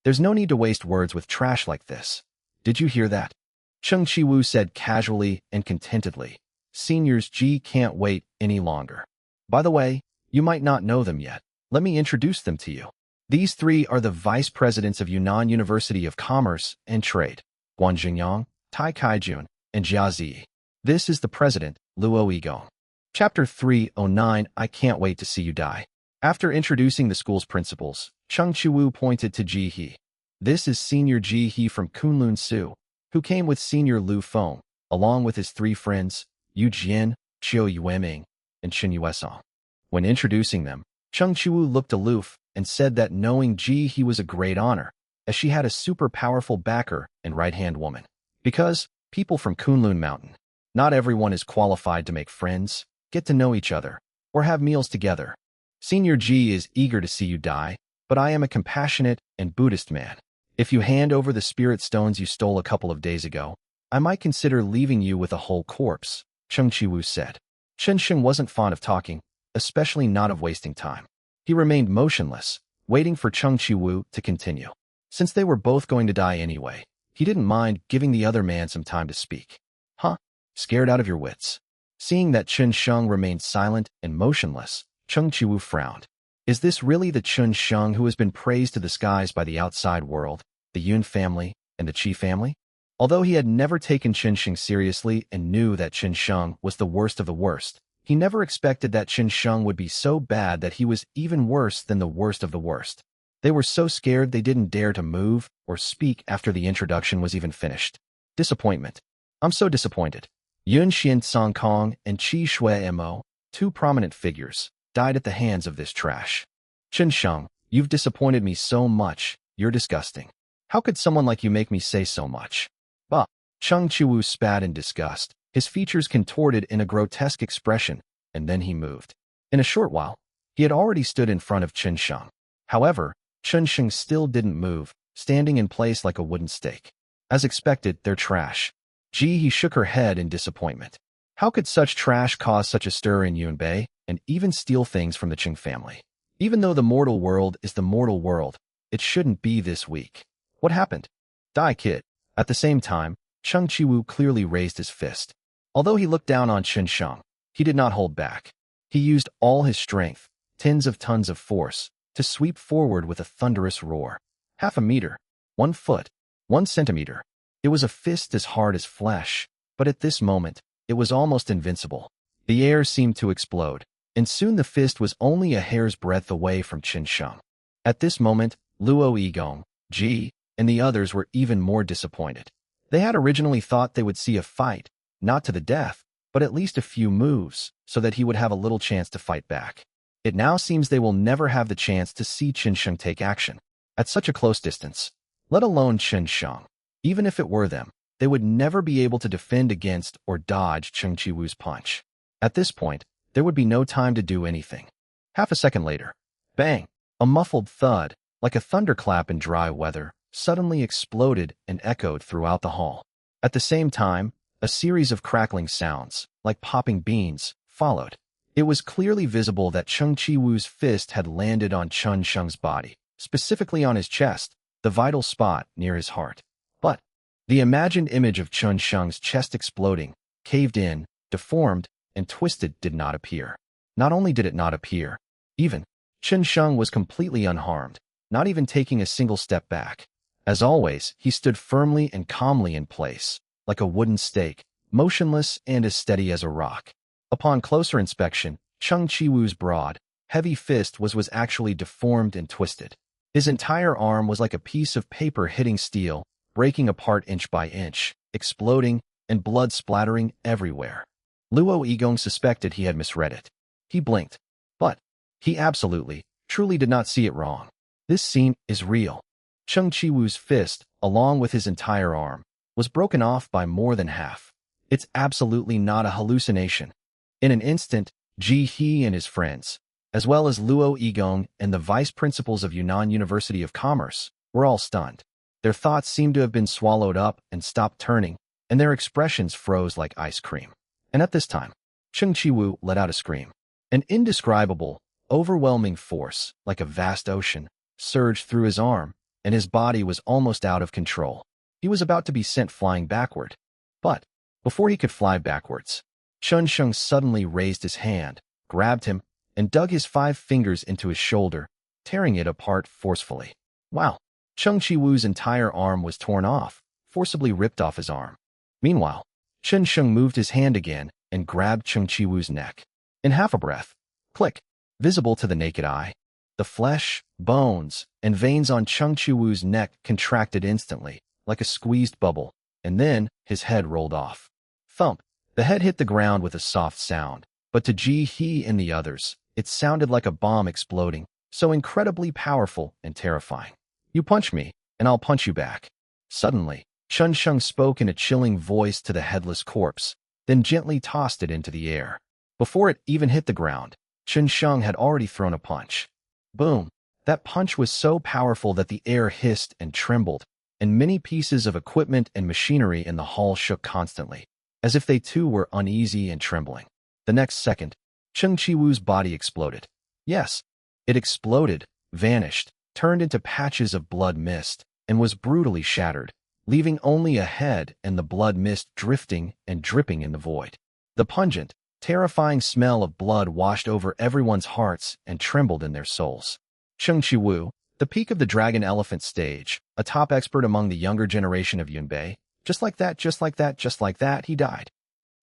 There's no need to waste words with trash like this. Did you hear that? Cheng Chiwu said casually and contentedly. Seniors G can't wait any longer. By the way, you might not know them yet. Let me introduce them to you. These 3 are the vice presidents of Yunnan University of Commerce and Trade, Guan Jingyang, Tai Kaijun, and Jia Zi. This is the president, Luo Yigong. Chapter 309, I can't wait to see you die. After introducing the school's principals, Cheng Chiwu pointed to Ji He. This is Senior Ji He from Kunlun Su, who came with Senior Lu Feng, along with his 3 friends, Yu Jian, Chiu Yueming, and Chen Yuesong. When introducing them, Cheng Chiwu looked aloof and said that knowing Ji He was a great honor, as she had a super powerful backer and right-hand woman. Because, people from Kunlun Mountain, not everyone is qualified to make friends, get to know each other, or have meals together. Senior Ji is eager to see you die, but I am a compassionate and Buddhist man. If you hand over the spirit stones you stole a couple of days ago, I might consider leaving you with a whole corpse, Cheng Chiwu said. Chen Sheng wasn't fond of talking, especially not of wasting time. He remained motionless, waiting for Cheng Chiwu to continue. Since they were both going to die anyway, he didn't mind giving the other man some time to speak. Huh? Scared out of your wits? Seeing that Chun Sheng remained silent and motionless, Cheng Chiwu frowned. Is this really the Chun Sheng who has been praised to the skies by the outside world, the Yun family, and the Qi family? Although he had never taken Chun Sheng seriously and knew that Chun Sheng was the worst of the worst, he never expected that Chun Sheng would be so bad that he was even worse than the worst of the worst. They were so scared they didn't dare to move or speak after the introduction was even finished. Disappointment. I'm so disappointed. Yun Xian Song Kong and Qi Shui Mo, 2 prominent figures, died at the hands of this trash. Chun Sheng, you've disappointed me so much, you're disgusting. How could someone like you make me say so much? Bah! Cheng Chiwu spat in disgust, his features contorted in a grotesque expression, and then he moved. In a short while, he had already stood in front of Chun Sheng. However, Chun Sheng still didn't move, standing in place like a wooden stake. As expected, they're trash. Ji He shook her head in disappointment. How could such trash cause such a stir in Yunbei, and even steal things from the Qing family? Even though the mortal world is the mortal world, it shouldn't be this weak. What happened? Die, kid. At the same time, Cheng Chiwu clearly raised his fist. Although he looked down on Chen Sheng, he did not hold back. He used all his strength, tens of tons of force, to sweep forward with a thunderous roar. 0.5 meter, 1 foot, 1 centimeter. It was a fist as hard as flesh, but at this moment, it was almost invincible. The air seemed to explode, and soon the fist was only a hair's breadth away from Chen Sheng. At this moment, Luo Yigong, Ji, and the others were even more disappointed. They had originally thought they would see a fight, not to the death, but at least a few moves, so that he would have a little chance to fight back. It now seems they will never have the chance to see Chen Sheng take action, at such a close distance, let alone Chen Sheng. Even if it were them, they would never be able to defend against or dodge Cheng Chi-Wu's punch. At this point, there would be no time to do anything. 0.5 second later, bang! A muffled thud, like a thunderclap in dry weather, suddenly exploded and echoed throughout the hall. At the same time, a series of crackling sounds, like popping beans, followed. It was clearly visible that Cheng Chi-Wu's fist had landed on Chen Sheng's body, specifically on his chest, the vital spot near his heart. But the imagined image of Chen Sheng's chest exploding, caved in, deformed, and twisted did not appear. Not only did it not appear, even Chen Sheng was completely unharmed, not even taking a single step back. As always, he stood firmly and calmly in place, like a wooden stake, motionless and as steady as a rock. Upon closer inspection, Cheng Chi-Wu's broad, heavy fist was actually deformed and twisted. His entire arm was like a piece of paper hitting steel, breaking apart inch by inch, exploding, and blood splattering everywhere. Luo Yigong suspected he had misread it. He blinked, but he absolutely, truly did not see it wrong. This scene is real. Cheng Chi-Wu's fist, along with his entire arm, was broken off by more than half. It's absolutely not a hallucination. In an instant, Ji He and his friends, as well as Luo Yigong and the vice principals of Yunnan University of Commerce, were all stunned. Their thoughts seemed to have been swallowed up and stopped turning, and their expressions froze like ice cream. And at this time, Cheng Chi-Wu let out a scream. An indescribable, overwhelming force, like a vast ocean, surged through his arm, and his body was almost out of control. He was about to be sent flying backward. But before he could fly backwards, Chen Sheng suddenly raised his hand, grabbed him, and dug his 5 fingers into his shoulder, tearing it apart forcefully. Wow! Cheng Chi-Wu's entire arm was torn off, forcibly ripped off his arm. Meanwhile, Chen Sheng moved his hand again and grabbed Cheng Chi-Wu's neck. In half a breath, click, visible to the naked eye, the flesh, bones, and veins on Cheng Chi-Wu's neck contracted instantly, like a squeezed bubble, and then his head rolled off. Thump! The head hit the ground with a soft sound, but to Ji He and the others, it sounded like a bomb exploding, so incredibly powerful and terrifying. You punch me, and I'll punch you back. Suddenly, Chen Sheng spoke in a chilling voice to the headless corpse, then gently tossed it into the air. Before it even hit the ground, Chen Sheng had already thrown a punch. Boom! That punch was so powerful that the air hissed and trembled, and many pieces of equipment and machinery in the hall shook constantly, as if they too were uneasy and trembling. The next second, Cheng Chi-Wu's body exploded. Yes, it exploded, vanished, turned into patches of blood mist, and was brutally shattered, leaving only a head and the blood mist drifting and dripping in the void. The pungent, terrifying smell of blood washed over everyone's hearts and trembled in their souls. Cheng Chi-Wu, the peak of the dragon elephant stage, a top expert among the younger generation of Yunbei, just like that, he died.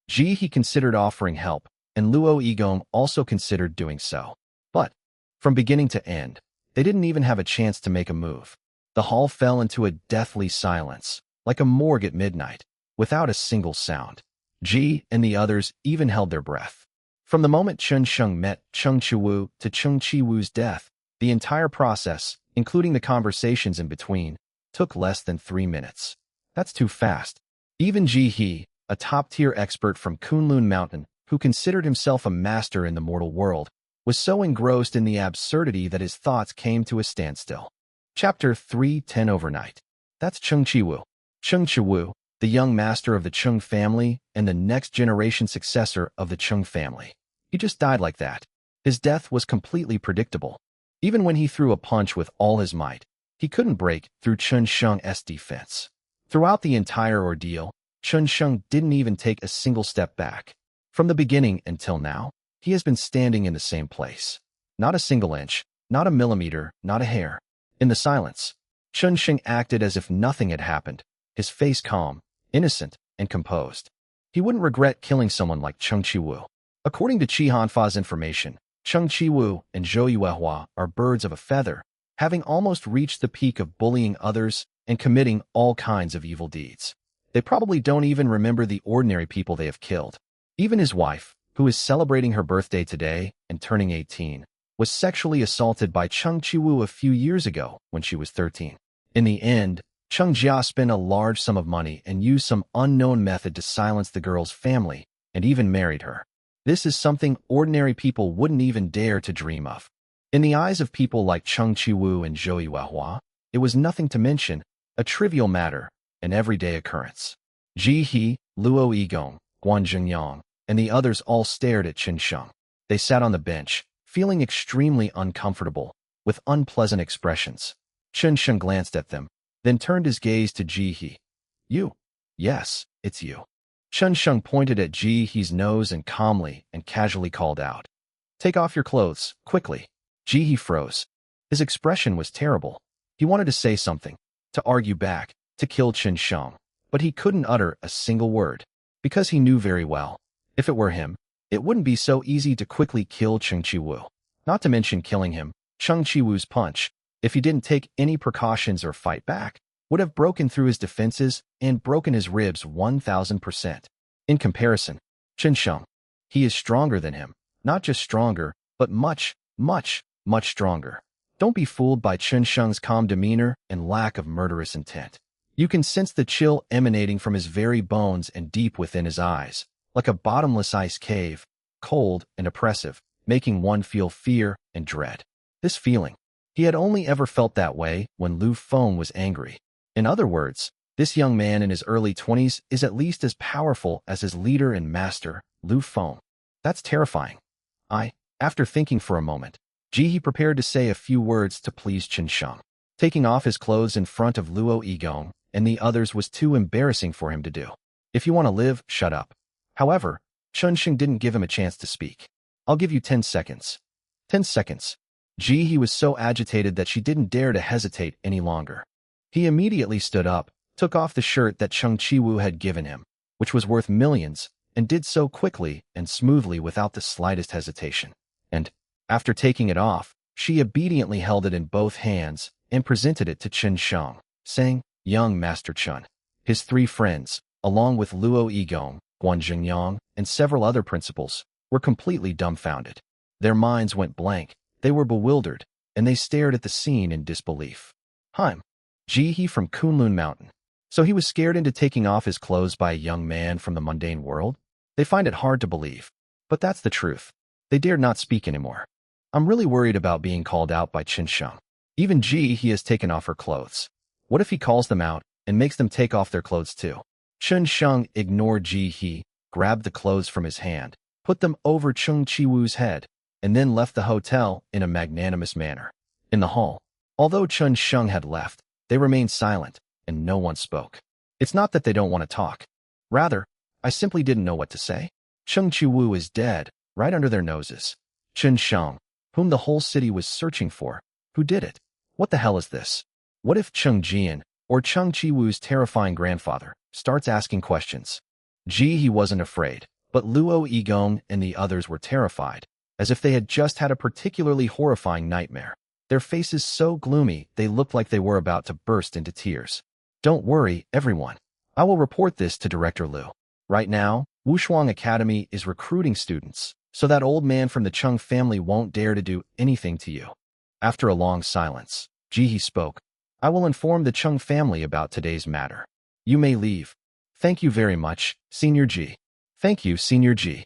Ji He considered offering help, and Luo Yigong also considered doing so. But, from beginning to end, they didn't even have a chance to make a move. The hall fell into a deathly silence, like a morgue at midnight, without a single sound. Ji and the others even held their breath. From the moment Chen Sheng met Cheng Chi-Wu to Cheng Chi-Wu's death, the entire process, including the conversations in between, took less than 3 minutes. That's too fast. Even Ji He, a top-tier expert from Kunlun Mountain, who considered himself a master in the mortal world, was so engrossed in the absurdity that his thoughts came to a standstill. Chapter 3:10 Overnight. That's Cheng Chi-Wu. Cheng Chi-Wu, the young master of the Cheng family and the next-generation successor of the Cheng family. He just died like that. His death was completely predictable. Even when he threw a punch with all his might, he couldn't break through Chen Sheng's defense. Throughout the entire ordeal, Chun Sheng didn't even take a single step back. From the beginning until now, he has been standing in the same place. Not a single inch, not a millimeter, not a hair. In the silence, Chun Sheng acted as if nothing had happened, his face calm, innocent, and composed. He wouldn't regret killing someone like Cheng Chi-woo. According to Chi Hanfa's information, Cheng Chi-woo and Zhou Yuehua are birds of a feather, having almost reached the peak of bullying others and committing all kinds of evil deeds. They probably don't even remember the ordinary people they have killed. Even his wife, who is celebrating her birthday today and turning 18, was sexually assaulted by Cheng Chi-woo a few years ago when she was 13. In the end, Cheng Jia spent a large sum of money and used some unknown method to silence the girl's family and even married her. This is something ordinary people wouldn't even dare to dream of. In the eyes of people like Cheng Chi-woo and Zhou Yuehua, it was nothing to mention, a trivial matter, an everyday occurrence. Ji He, Luo Yigong, Guan Zhengyang, and the others all stared at Chun Sheng. They sat on the bench, feeling extremely uncomfortable, with unpleasant expressions. Chun Sheng glanced at them, then turned his gaze to Ji He. You? Yes, it's you. Chun Sheng pointed at Ji He's nose and calmly and casually called out. Take off your clothes, quickly. Ji He froze. His expression was terrible. He wanted to say something, to argue back, to kill Chun Sheng, but he couldn't utter a single word, because he knew very well, if it were him, it wouldn't be so easy to quickly kill Cheng Chi-woo. Not to mention killing him, Cheng Chi-woo's punch, if he didn't take any precautions or fight back, would have broken through his defenses and broken his ribs 1000%. In comparison, Chun Sheng, he is stronger than him, not just stronger, but much, much, much stronger. Don't be fooled by Chun Sheng's calm demeanor and lack of murderous intent. You can sense the chill emanating from his very bones and deep within his eyes, like a bottomless ice cave, cold and oppressive, making one feel fear and dread. This feeling, he had only ever felt that way when Lu Feng was angry. In other words, this young man in his early 20s is at least as powerful as his leader and master, Lu Feng. That's terrifying. After thinking for a moment, Ji He prepared to say a few words to please Chun Sheng. Taking off his clothes in front of Luo Yigong and the others was too embarrassing for him to do. If you want to live, shut up. However, Chun Sheng didn't give him a chance to speak. I'll give you 10 seconds. 10 seconds. Ji He was so agitated that she didn't dare to hesitate any longer. He immediately stood up, took off the shirt that Cheng Chi-woo had given him, which was worth millions, and did so quickly and smoothly without the slightest hesitation. And, after taking it off, she obediently held it in both hands and presented it to Chun Sheng, saying, Young Master Chun. His 3 friends, along with Luo Yigong, Guan Zhengyang, and several other principals, were completely dumbfounded. Their minds went blank, they were bewildered, and they stared at the scene in disbelief. Ji He from Kunlun Mountain. So he was scared into taking off his clothes by a young man from the mundane world? They find it hard to believe. But that's the truth. They dared not speak anymore. I'm really worried about being called out by Chun Sheng. Even Ji He has taken off her clothes. What if he calls them out and makes them take off their clothes too? Chun Sheng ignored Ji He, grabbed the clothes from his hand, put them over Cheng Chi-woo's head, and then left the hotel in a magnanimous manner. In the hall, although Chun Sheng had left, they remained silent, and no one spoke. It's not that they don't want to talk. Rather, I simply didn't know what to say. Cheng Chi-woo is dead, right under their noses. Chun Sheng, whom the whole city was searching for, who did it? What the hell is this? What if Cheng Jian, or Cheng Chi-woo's terrifying grandfather, starts asking questions? Ji He wasn't afraid, but Luo Yigong and the others were terrified, as if they had just had a particularly horrifying nightmare. Their faces so gloomy they looked like they were about to burst into tears. Don't worry, everyone. I will report this to Director Liu. Right now, Wushuang Academy is recruiting students, so that old man from the Chung family won't dare to do anything to you. After a long silence, Ji He spoke. I will inform the Chung family about today's matter. You may leave. Thank you very much, Senior Ji. Thank you, Senior Ji.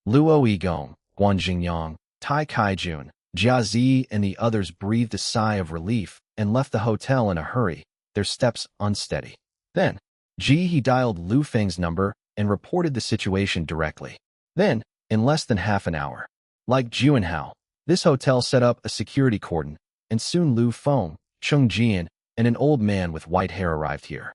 Luo Yigong, Guan Jingyang, Tai Kaijun, Jia Zi and the others breathed a sigh of relief and left the hotel in a hurry, their steps unsteady. Then, Ji He dialed Lu Feng's number and reported the situation directly. Then, in less than half an hour, like Juanhao, this hotel set up a security cordon, and soon Lu Feng, Cheng Jian, and an old man with white hair arrived here.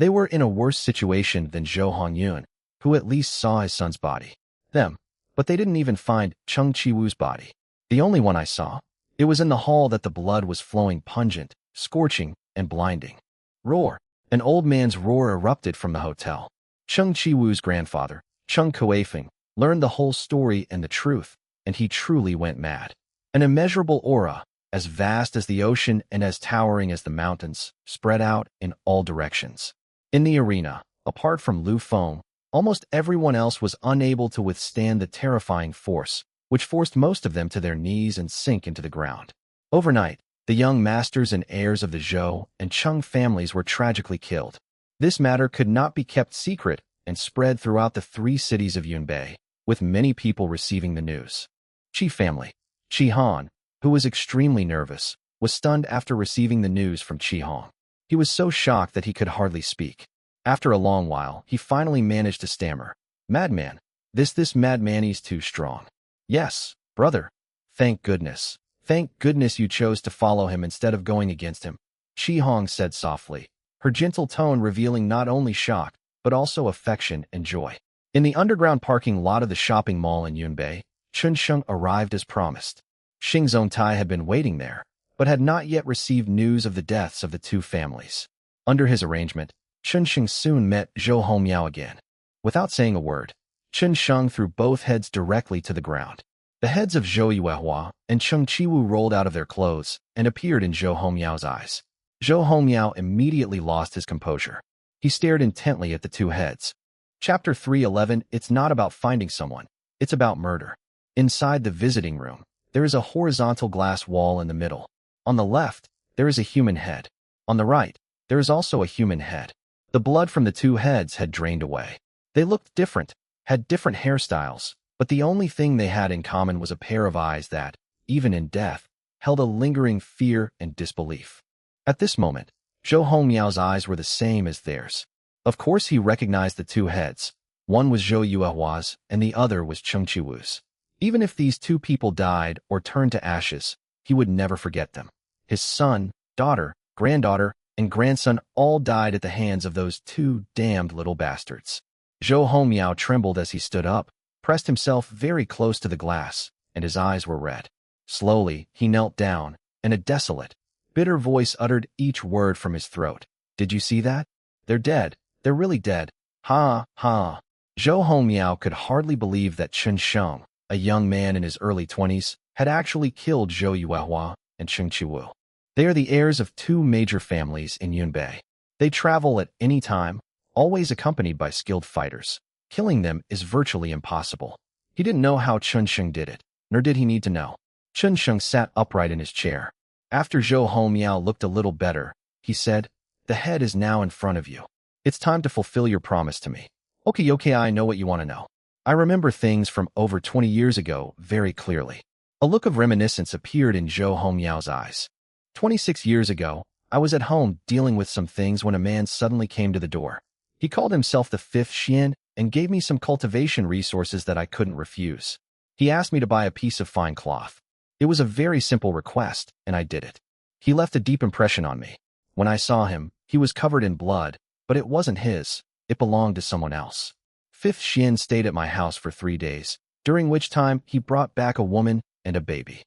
They were in a worse situation than Zhou Hongyun, who at least saw his son's body. But they didn't even find Cheng Chiwu's body. The only one I saw. It was in the hall that the blood was flowing pungent, scorching, and blinding. Roar! An old man's roar erupted from the hotel. Cheng Chiwu's grandfather, Cheng Kuefeng, learned the whole story and the truth, and he truly went mad. An immeasurable aura, as vast as the ocean and as towering as the mountains, spread out in all directions. In the arena, apart from Lu Feng, almost everyone else was unable to withstand the terrifying force, which forced most of them to their knees and sink into the ground. Overnight, the young masters and heirs of the Zhou and Cheng families were tragically killed. This matter could not be kept secret and spread throughout the 3 cities of Yunbei, with many people receiving the news. Qi family. Qi Han, who was extremely nervous, was stunned after receiving the news from Qi Hong. He was so shocked that he could hardly speak. After a long while, he finally managed to stammer. Madman. This madman is too strong. Yes, brother. Thank goodness. Thank goodness you chose to follow him instead of going against him, Qi Hong said softly, her gentle tone revealing not only shock, but also affection and joy. In the underground parking lot of the shopping mall in Yunbei, Chun Sheng arrived as promised. Xing Zongtai had been waiting there, but had not yet received news of the deaths of the 2 families. Under his arrangement, Chun Sheng soon met Zhou Hongmiao again. Without saying a word, Chun Sheng threw both heads directly to the ground. The heads of Zhou Yuehua and Cheng Chiwu rolled out of their clothes and appeared in Zhou Hongmiao's eyes. Zhou Hongmiao immediately lost his composure. He stared intently at the 2 heads. Chapter 311. It's not about finding someone. It's about murder. Inside the visiting room, there is a horizontal glass wall in the middle. On the left, there is a human head. On the right, there is also a human head. The blood from the 2 heads had drained away. They looked different, had different hairstyles, but the only thing they had in common was a pair of eyes that, even in death, held a lingering fear and disbelief. At this moment, Zhou Hongmiao's eyes were the same as theirs. Of course he recognized the 2 heads. One was Zhou Yuehua's and the other was Cheng Chiwu's. Even if these 2 people died or turned to ashes, he would never forget them. His son, daughter, granddaughter, and grandson all died at the hands of those 2 damned little bastards. Zhou Hongmiao trembled as he stood up, pressed himself very close to the glass, and his eyes were red. Slowly, he knelt down, and a desolate, bitter voice uttered each word from his throat. Did you see that? They're dead. They're really dead. Ha, ha. Zhou Hongmiao could hardly believe that Chun Sheng, a young man in his early 20s, had actually killed Zhou Yuehua and Cheng Chiwu. They are the heirs of 2 major families in Yunbei. They travel at any time, always accompanied by skilled fighters. Killing them is virtually impossible. He didn't know how Chun Sheng did it, nor did he need to know. Chun Sheng sat upright in his chair. After Zhou Hongmiao looked a little better, he said, "The head is now in front of you. It's time to fulfill your promise to me." Okay, I know what you want to know. I remember things from over 20 years ago very clearly. A look of reminiscence appeared in Zhou Hongmiao's eyes. 26 years ago, I was at home dealing with some things when a man suddenly came to the door. He called himself the 5th Xian and gave me some cultivation resources that I couldn't refuse. He asked me to buy a piece of fine cloth. It was a very simple request, and I did it. He left a deep impression on me. When I saw him, he was covered in blood, but it wasn't his. It belonged to someone else. 5th Xian stayed at my house for 3 days, during which time he brought back a woman and a baby.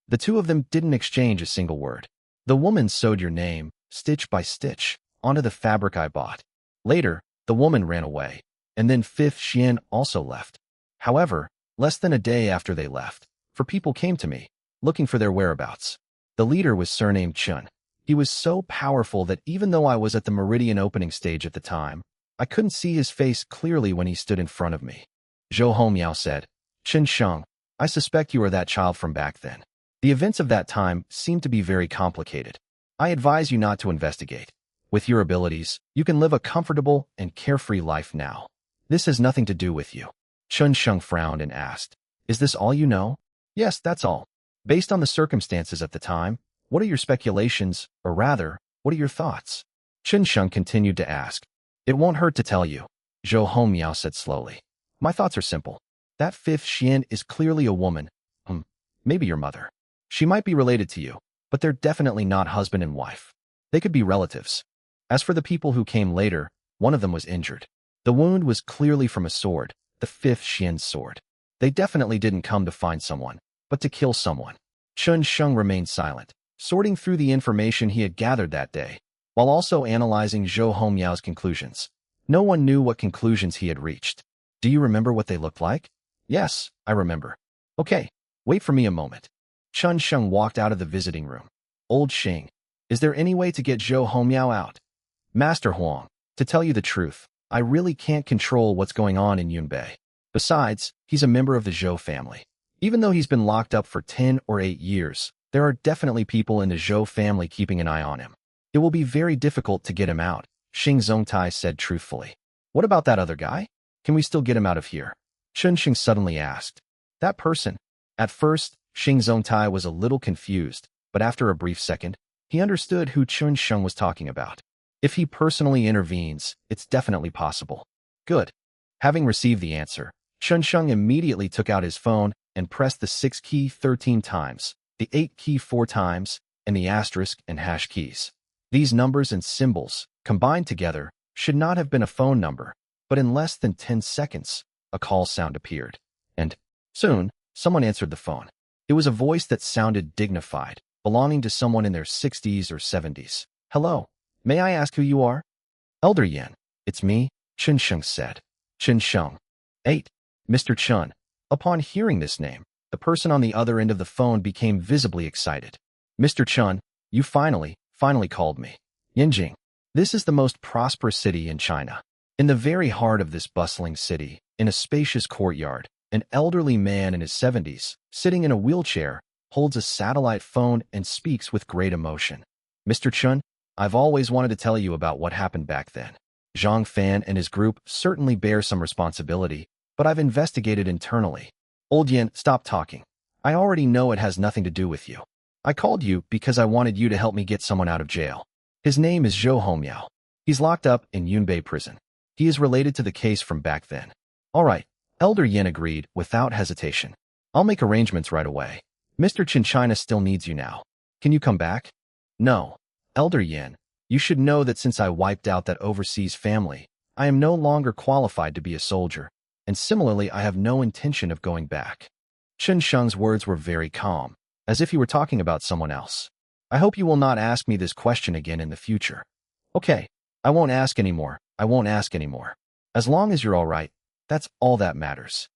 The 2 of them didn't exchange a single word. The woman sewed your name, stitch by stitch, onto the fabric I bought. Later, the woman ran away, and then 5th Xian also left. However, less than a day after they left, 4 people came to me, looking for their whereabouts. The leader was surnamed Chun. He was so powerful that even though I was at the meridian opening stage at the time, I couldn't see his face clearly when he stood in front of me. Zhou Hongmiao said, "Chun Sheng, I suspect you are that child from back then. The events of that time seem to be very complicated. I advise you not to investigate. With your abilities, you can live a comfortable and carefree life now. This has nothing to do with you." Chun Sheng frowned and asked, "Is this all you know?" "Yes, that's all. Based on the circumstances at the time, what are your speculations, or rather, what are your thoughts?" Chun Sheng continued to ask. "It won't hurt to tell you," Zhou Hongmiao said slowly. "My thoughts are simple. That 5th Xian is clearly a woman. Maybe your mother. She might be related to you, but they're definitely not husband and wife. They could be relatives. As for the people who came later, One of them was injured. The wound was clearly from a sword, the fifth Xian's sword. They definitely didn't come to find someone, but to kill someone. Chun Sheng remained silent, sorting through the information he had gathered that day, while also analyzing Zhou Hongyao's conclusions. No one knew what conclusions he had reached. Do you remember what they looked like? Yes, I remember. Okay, wait for me a moment. Chun Sheng walked out of the visiting room. Old Xing, is there any way to get Zhou Hongyao out? Master Huang, to tell you the truth, I really can't control what's going on in Yunbei. Besides, he's a member of the Zhou family. Even though he's been locked up for 10 or 8 years, there are definitely people in the Zhou family keeping an eye on him. It will be very difficult to get him out, Xing Zongtai said truthfully. What about that other guy? Can we still get him out of here? Chun Xing suddenly asked. That person? At first, Xing Zongtai was a little confused, but after a brief second, he understood who Chun Sheng was talking about. If he personally intervenes, it's definitely possible. Good. Having received the answer, Chun Sheng immediately took out his phone and pressed the 6 key 13 times, the 8 key 4 times, and the asterisk and hash keys. These numbers and symbols, combined together, should not have been a phone number, but in less than 10 seconds, a call sound appeared. And, soon, someone answered the phone. It was a voice that sounded dignified, belonging to someone in their 60s or 70s. Hello, may I ask who you are? Elder Yan, it's me, Chun Sheng said. Chun Sheng. 8. Mr. Chun. Upon hearing this name, the person on the other end of the phone became visibly excited. Mr. Chun, you finally called me. Yanjing. This is the most prosperous city in China. In the very heart of this bustling city, in a spacious courtyard, an elderly man in his 70s, sitting in a wheelchair, holds a satellite phone and speaks with great emotion. Mr. Chun, I've always wanted to tell you about what happened back then. Zhang Fan and his group certainly bear some responsibility, but I've investigated internally. Old Yan, stop talking. I already know it has nothing to do with you. I called you because I wanted you to help me get someone out of jail. His name is Zhou Hongyao. He's locked up in Yunbei prison. He is related to the case from back then. All right, Elder Yin agreed without hesitation. I'll make arrangements right away. Mr. Chinchina still needs you now. Can you come back? No. Elder Yin, you should know that since I wiped out that overseas family, I am no longer qualified to be a soldier, and similarly I have no intention of going back. Chen Sheng's words were very calm, as if he were talking about someone else. I hope you will not ask me this question again in the future. Okay, I won't ask anymore. As long as you're all right, that's all that matters.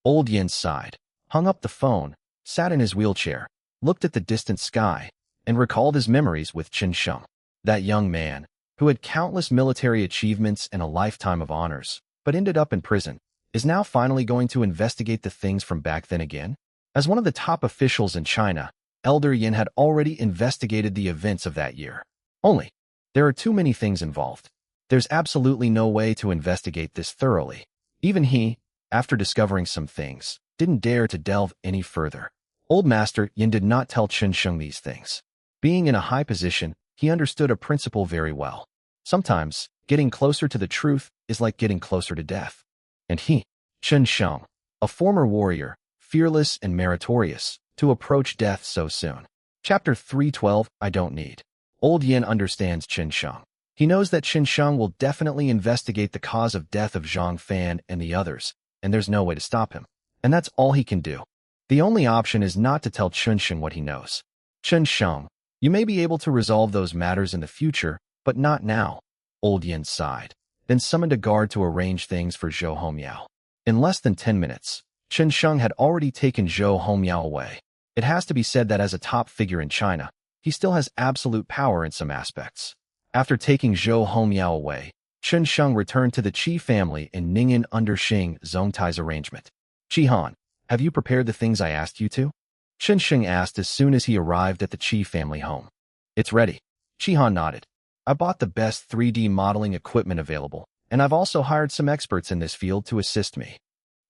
Old Yin sighed, hung up the phone, sat in his wheelchair, looked at the distant sky, and recalled his memories with Chen Sheng. That young man, who had countless military achievements and a lifetime of honors, but ended up in prison, is now finally going to investigate the things from back then again? As one of the top officials in China, Elder Yin had already investigated the events of that year. Only, there are too many things involved. There's absolutely no way to investigate this thoroughly. Even he, after discovering some things, didn't dare to delve any further. Old Master Yin did not tell Chen Sheng these things. Being in a high position, he understood a principle very well. Sometimes, getting closer to the truth is like getting closer to death. And he, Chen Sheng, a former warrior, fearless and meritorious, to approach death so soon. Chapter 312, I don't need. Old Yin understands Chen Sheng. He knows that Chen Sheng will definitely investigate the cause of death of Zhang Fan and the others, and there's no way to stop him. And that's all he can do. The only option is not to tell Chen Sheng what he knows. Chen Sheng, you may be able to resolve those matters in the future, but not now. Old Yin sighed, then summoned a guard to arrange things for Zhou Hongyao. In less than 10 minutes, Chen Sheng had already taken Zhou Hongyao away. It has to be said that as a top figure in China, he still has absolute power in some aspects. After taking Zhou Hongyao away, Chen Sheng returned to the Qi family in Ning'an under Xing Zongtai's arrangement. Qi Han, have you prepared the things I asked you to? Chen Sheng asked as soon as he arrived at the Qi family home. It's ready. Qi Han nodded. I bought the best 3D modeling equipment available, and I've also hired some experts in this field to assist me.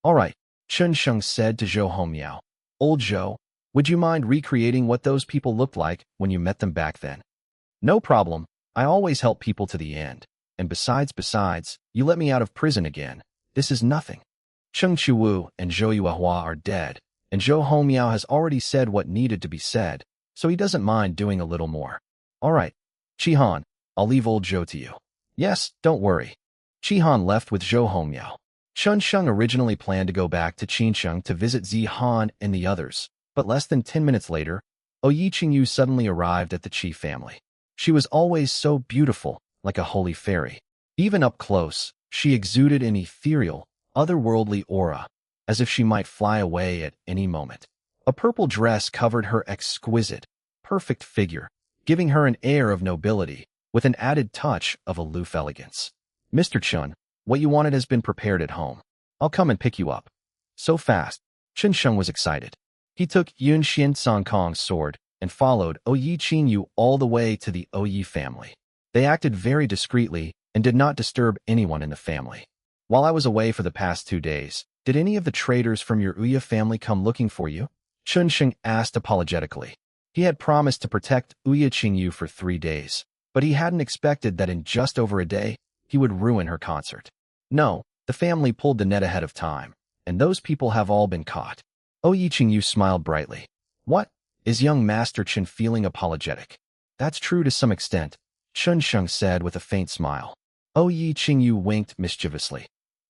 All right, Chen Sheng said to Zhou Hongyao. Old Zhou, would you mind recreating what those people looked like when you met them back then? No problem. I always help people to the end. And besides, you let me out of prison again. This is nothing. Cheng Chuwu and Zhou Yuehua are dead, and Zhou Hongyao has already said what needed to be said, so he doesn't mind doing a little more. All right, Qi Han, I'll leave old Zhou to you. Yes, don't worry. Chi-Han left with Zhou Hongmiao. Chun Sheng originally planned to go back to Qinsheng to visit Zihan and the others, but less than 10 minutes later, Oyi Qingyu suddenly arrived at the Qi family. She was always so beautiful, like a holy fairy. Even up close, she exuded an ethereal, otherworldly aura, as if she might fly away at any moment. A purple dress covered her exquisite, perfect figure, giving her an air of nobility, with an added touch of aloof elegance. Mr. Chun, what you wanted has been prepared at home. I'll come and pick you up. So fast, Chun Sheng was excited. He took Yun Xian Song Kong's sword and followed Oyi Qingyu all the way to the Oyi family. They acted very discreetly and did not disturb anyone in the family. While I was away for the past 2 days, did any of the traders from your Uya family come looking for you? Chun Sheng asked apologetically. He had promised to protect Uya Qingyu for 3 days, but he hadn't expected that in just over a day, he would ruin her concert. No, the family pulled the net ahead of time, and those people have all been caught. Oyi Qingyu smiled brightly. What? Is young Master Chen feeling apologetic? That's true to some extent, Chun Sheng said with a faint smile. Oyi Qingyu winked mischievously.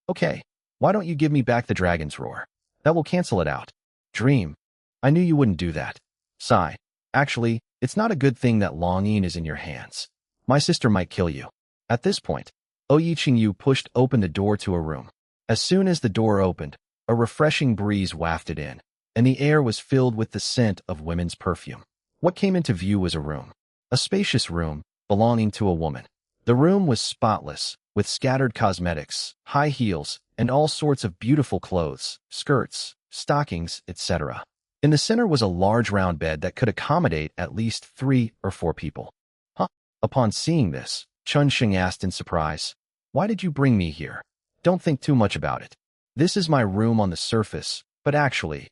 Okay, why don't you give me back the dragon's roar? That will cancel it out. Dream. I knew you wouldn't do that. Sigh. Actually, it's not a good thing that Longyin is in your hands. My sister might kill you. At this point, Oyi Qingyu pushed open the door to a room. As soon as the door opened, a refreshing breeze wafted in, and the air was filled with the scent of women's perfume. What came into view was a room. A spacious room, belonging to a woman. The room was spotless, with scattered cosmetics, high heels, and all sorts of beautiful clothes, skirts, stockings, etc. In the center was a large round bed that could accommodate at least 3 or 4 people. Huh? Upon seeing this, Chun Sheng asked in surprise, "Why did you bring me here? Don't think too much about it. This is my room on the surface, but actually..."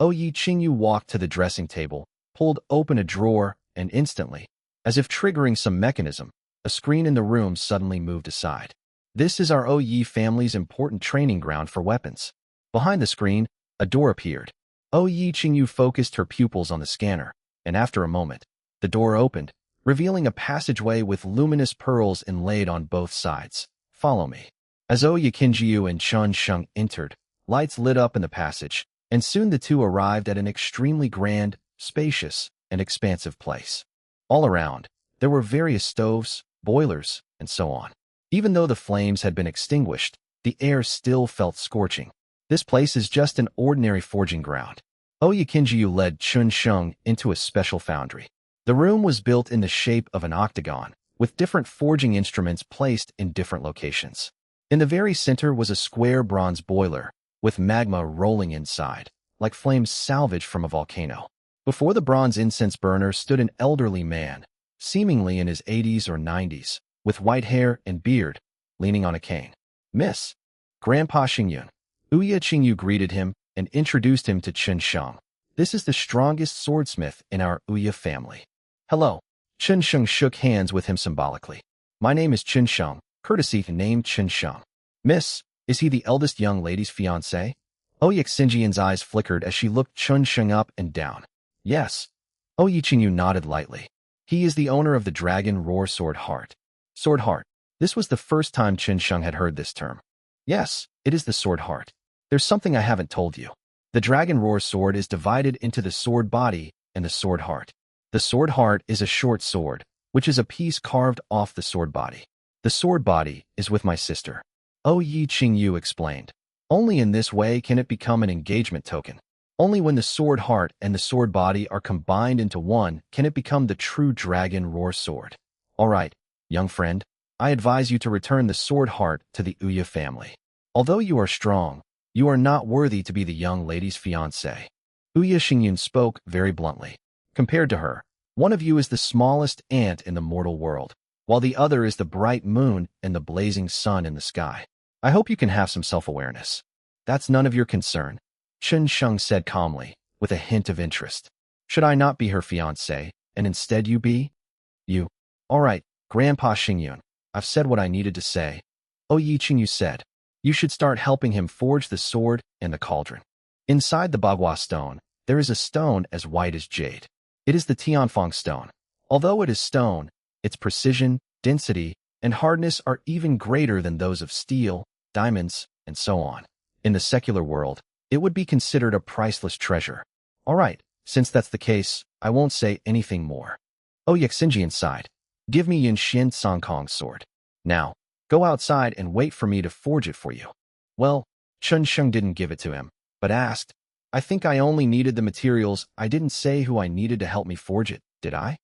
Oyi Qingyu walked to the dressing table, pulled open a drawer, and instantly, as if triggering some mechanism, a screen in the room suddenly moved aside. This is our Oyi family's important training ground for weapons. Behind the screen, a door appeared. Oyi Qingyu focused her pupils on the scanner, and after a moment, the door opened, revealing a passageway with luminous pearls inlaid on both sides. Follow me. As Oyi Qingyu and Chun Sheng entered, lights lit up in the passage, and soon the two arrived at an extremely grand, spacious, and expansive place. All around, there were various stoves, boilers, and so on. Even though the flames had been extinguished, the air still felt scorching. This place is just an ordinary forging ground. Oyi Qingyu led Chun Sheng into a special foundry. The room was built in the shape of an octagon, with different forging instruments placed in different locations. In the very center was a square bronze boiler, with magma rolling inside, like flames salvaged from a volcano. Before the bronze incense burner stood an elderly man, seemingly in his 80s or 90s, with white hair and beard, leaning on a cane. Miss, Grandpa Xingyun. Uya Qingyu greeted him and introduced him to Chun Sheng. This is the strongest swordsmith in our Uya family. Hello. Chun Sheng shook hands with him symbolically. My name is Chun Sheng, courtesy named Chun Sheng. Miss, is he the eldest young lady's fiancé? Oyi Xingyan's eyes flickered as she looked Chun Sheng up and down. Yes. Oyi Qingyu nodded lightly. He is the owner of the Dragon Roar Sword Heart. Sword Heart. This was the first time Chun Sheng had heard this term. Yes, it is the Sword Heart. There's something I haven't told you. The Dragon Roar Sword is divided into the Sword Body and the Sword Heart. The Sword Heart is a short sword, which is a piece carved off the Sword Body. The Sword Body is with my sister. Oyi Qingyu explained. Only in this way can it become an engagement token. Only when the Sword Heart and the Sword Body are combined into one can it become the true Dragon Roar Sword. All right, young friend, I advise you to return the Sword Heart to the Uya family. Although you are strong, you are not worthy to be the young lady's fiancé. Uya Xingyun spoke very bluntly. Compared to her, one of you is the smallest ant in the mortal world, while the other is the bright moon and the blazing sun in the sky. I hope you can have some self-awareness. That's none of your concern, Chun Sheng said calmly, with a hint of interest. Should I not be her fiancé, and instead you be? You. All right, Grandpa Xingyun, I've said what I needed to say. Oyi Qingyu said. You should start helping him forge the sword and the cauldron. Inside the Bagua stone, there is a stone as white as jade. It is the Tianfeng stone. Although it is stone, its precision, density, and hardness are even greater than those of steel, diamonds, and so on. In the secular world, it would be considered a priceless treasure. All right, since that's the case, I won't say anything more. Oh Yexinjian sighed. Give me Yun Xin Song Kong's sword. Now, go outside and wait for me to forge it for you. Well, Chun Sheng didn't give it to him, but asked, I think I only needed the materials. I didn't say who I needed to help me forge it, did I?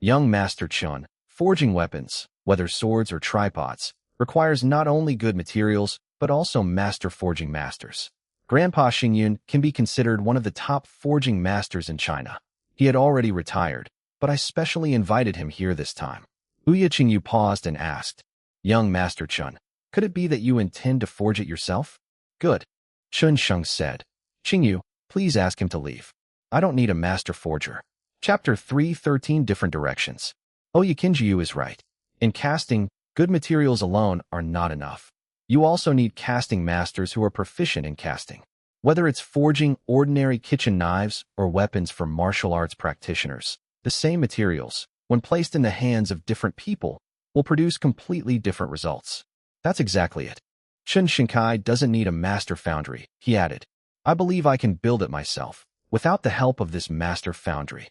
Young Master Chun, forging weapons, whether swords or tripods, requires not only good materials, but also master forging masters. Grandpa Xingyun can be considered one of the top forging masters in China. He had already retired, but I specially invited him here this time. Ouya Qingyu paused and asked, Young Master Chun, could it be that you intend to forge it yourself? Good. Chun Sheng said. Qingyu, please ask him to leave. I don't need a master forger. Chapter 3 13 Different Directions. Ouya Qingyu is right. In casting, good materials alone are not enough. You also need casting masters who are proficient in casting. Whether it's forging ordinary kitchen knives or weapons for martial arts practitioners, the same materials, when placed in the hands of different people, will produce completely different results. That's exactly it. Chun Shinkai doesn't need a master foundry, he added. I believe I can build it myself, without the help of this master foundry.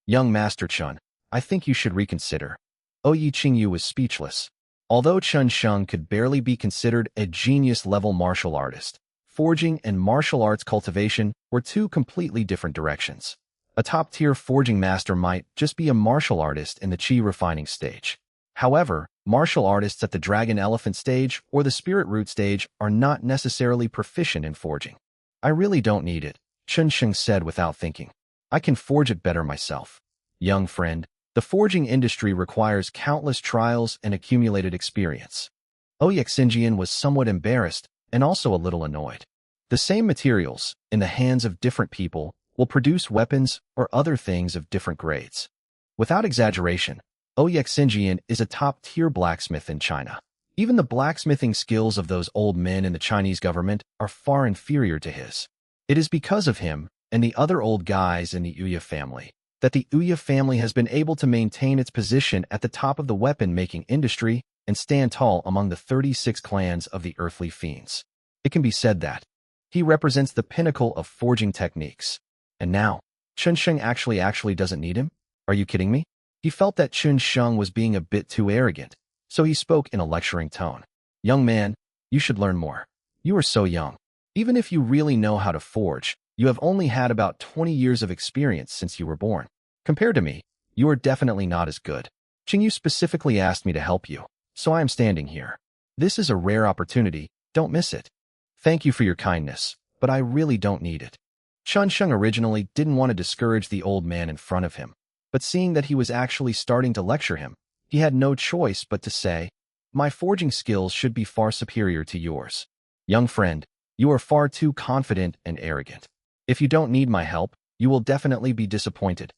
Young Master Chun, I think you should reconsider. Ouya Qingyu was speechless. Although Chun Sheng could barely be considered a genius-level martial artist, forging and martial arts cultivation were two completely different directions. A top-tier forging master might just be a martial artist in the chi refining stage. However, martial artists at the dragon elephant stage or the spirit root stage are not necessarily proficient in forging. I really don't need it, Chun Sheng said without thinking. I can forge it better myself. Young friend, the forging industry requires countless trials and accumulated experience. Ouya Xinjian was somewhat embarrassed and also a little annoyed. The same materials, in the hands of different people, will produce weapons or other things of different grades. Without exaggeration, Ouya Xinjian is a top-tier blacksmith in China. Even the blacksmithing skills of those old men in the Chinese government are far inferior to his. It is because of him and the other old guys in the Ouya family that the Ouya family has been able to maintain its position at the top of the weapon-making industry and stand tall among the 36 clans of the earthly fiends. It can be said that he represents the pinnacle of forging techniques. And now, Chun Sheng actually doesn't need him? Are you kidding me? He felt that Chun Sheng was being a bit too arrogant, so he spoke in a lecturing tone. Young man, you should learn more. You are so young. Even if you really know how to forge, you have only had about 20 years of experience since you were born. Compared to me, you are definitely not as good. Qingyu specifically asked me to help you, so I am standing here. This is a rare opportunity, don't miss it. Thank you for your kindness, but I really don't need it. Chun Sheng originally didn't want to discourage the old man in front of him, but seeing that he was actually starting to lecture him, he had no choice but to say, My forging skills should be far superior to yours. Young friend, you are far too confident and arrogant. If you don't need my help, you will definitely be disappointed.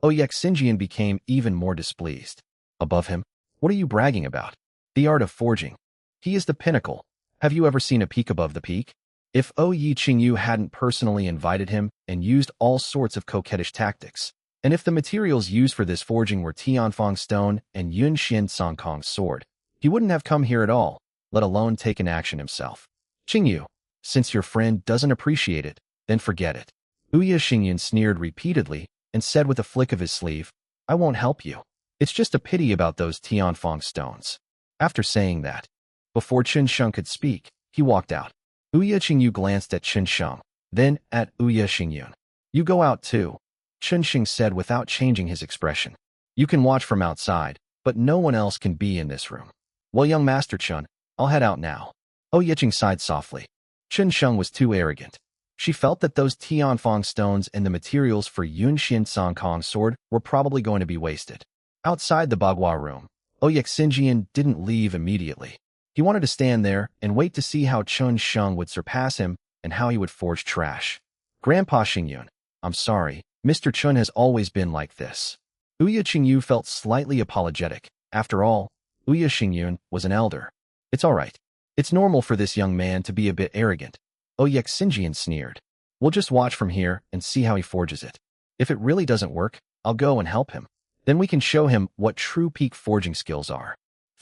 Ouya Xinjian became even more displeased. Above him, what are you bragging about? The art of forging. He is the pinnacle. Have you ever seen a peak above the peak? If Ouya Qingyu hadn't personally invited him and used all sorts of coquettish tactics, and if the materials used for this forging were Tianfang stone and Yun Xin Song Kong's sword, he wouldn't have come here at all, let alone taken action himself. Qingyu, since your friend doesn't appreciate it, then forget it. Ouya Xingyun sneered repeatedly and said with a flick of his sleeve, I won't help you. It's just a pity about those Tianfang stones. After saying that, before Chun Sheng could speak, he walked out. Ouya Qingyu glanced at Chun Sheng, then at Ouya Xingyun. You go out too, Chun Sheng said without changing his expression. You can watch from outside, but no one else can be in this room. Well, young Master Chun, I'll head out now. Ouya Qing sighed softly. Chun Sheng was too arrogant. She felt that those Tianfang stones and the materials for Yun Xin Song Kong's sword were probably going to be wasted. Outside the Bagua room, Ouya Xinjian didn't leave immediately. He wanted to stand there and wait to see how Chun Sheng would surpass him and how he would forge trash. Grandpa Xingyun, I'm sorry, Mr. Chun has always been like this. Ouya Qingyu felt slightly apologetic. After all, Ouya Xingyun was an elder. It's all right. It's normal for this young man to be a bit arrogant. Ouya Xinjian sneered. We'll just watch from here and see how he forges it. If it really doesn't work, I'll go and help him. Then we can show him what true peak forging skills are.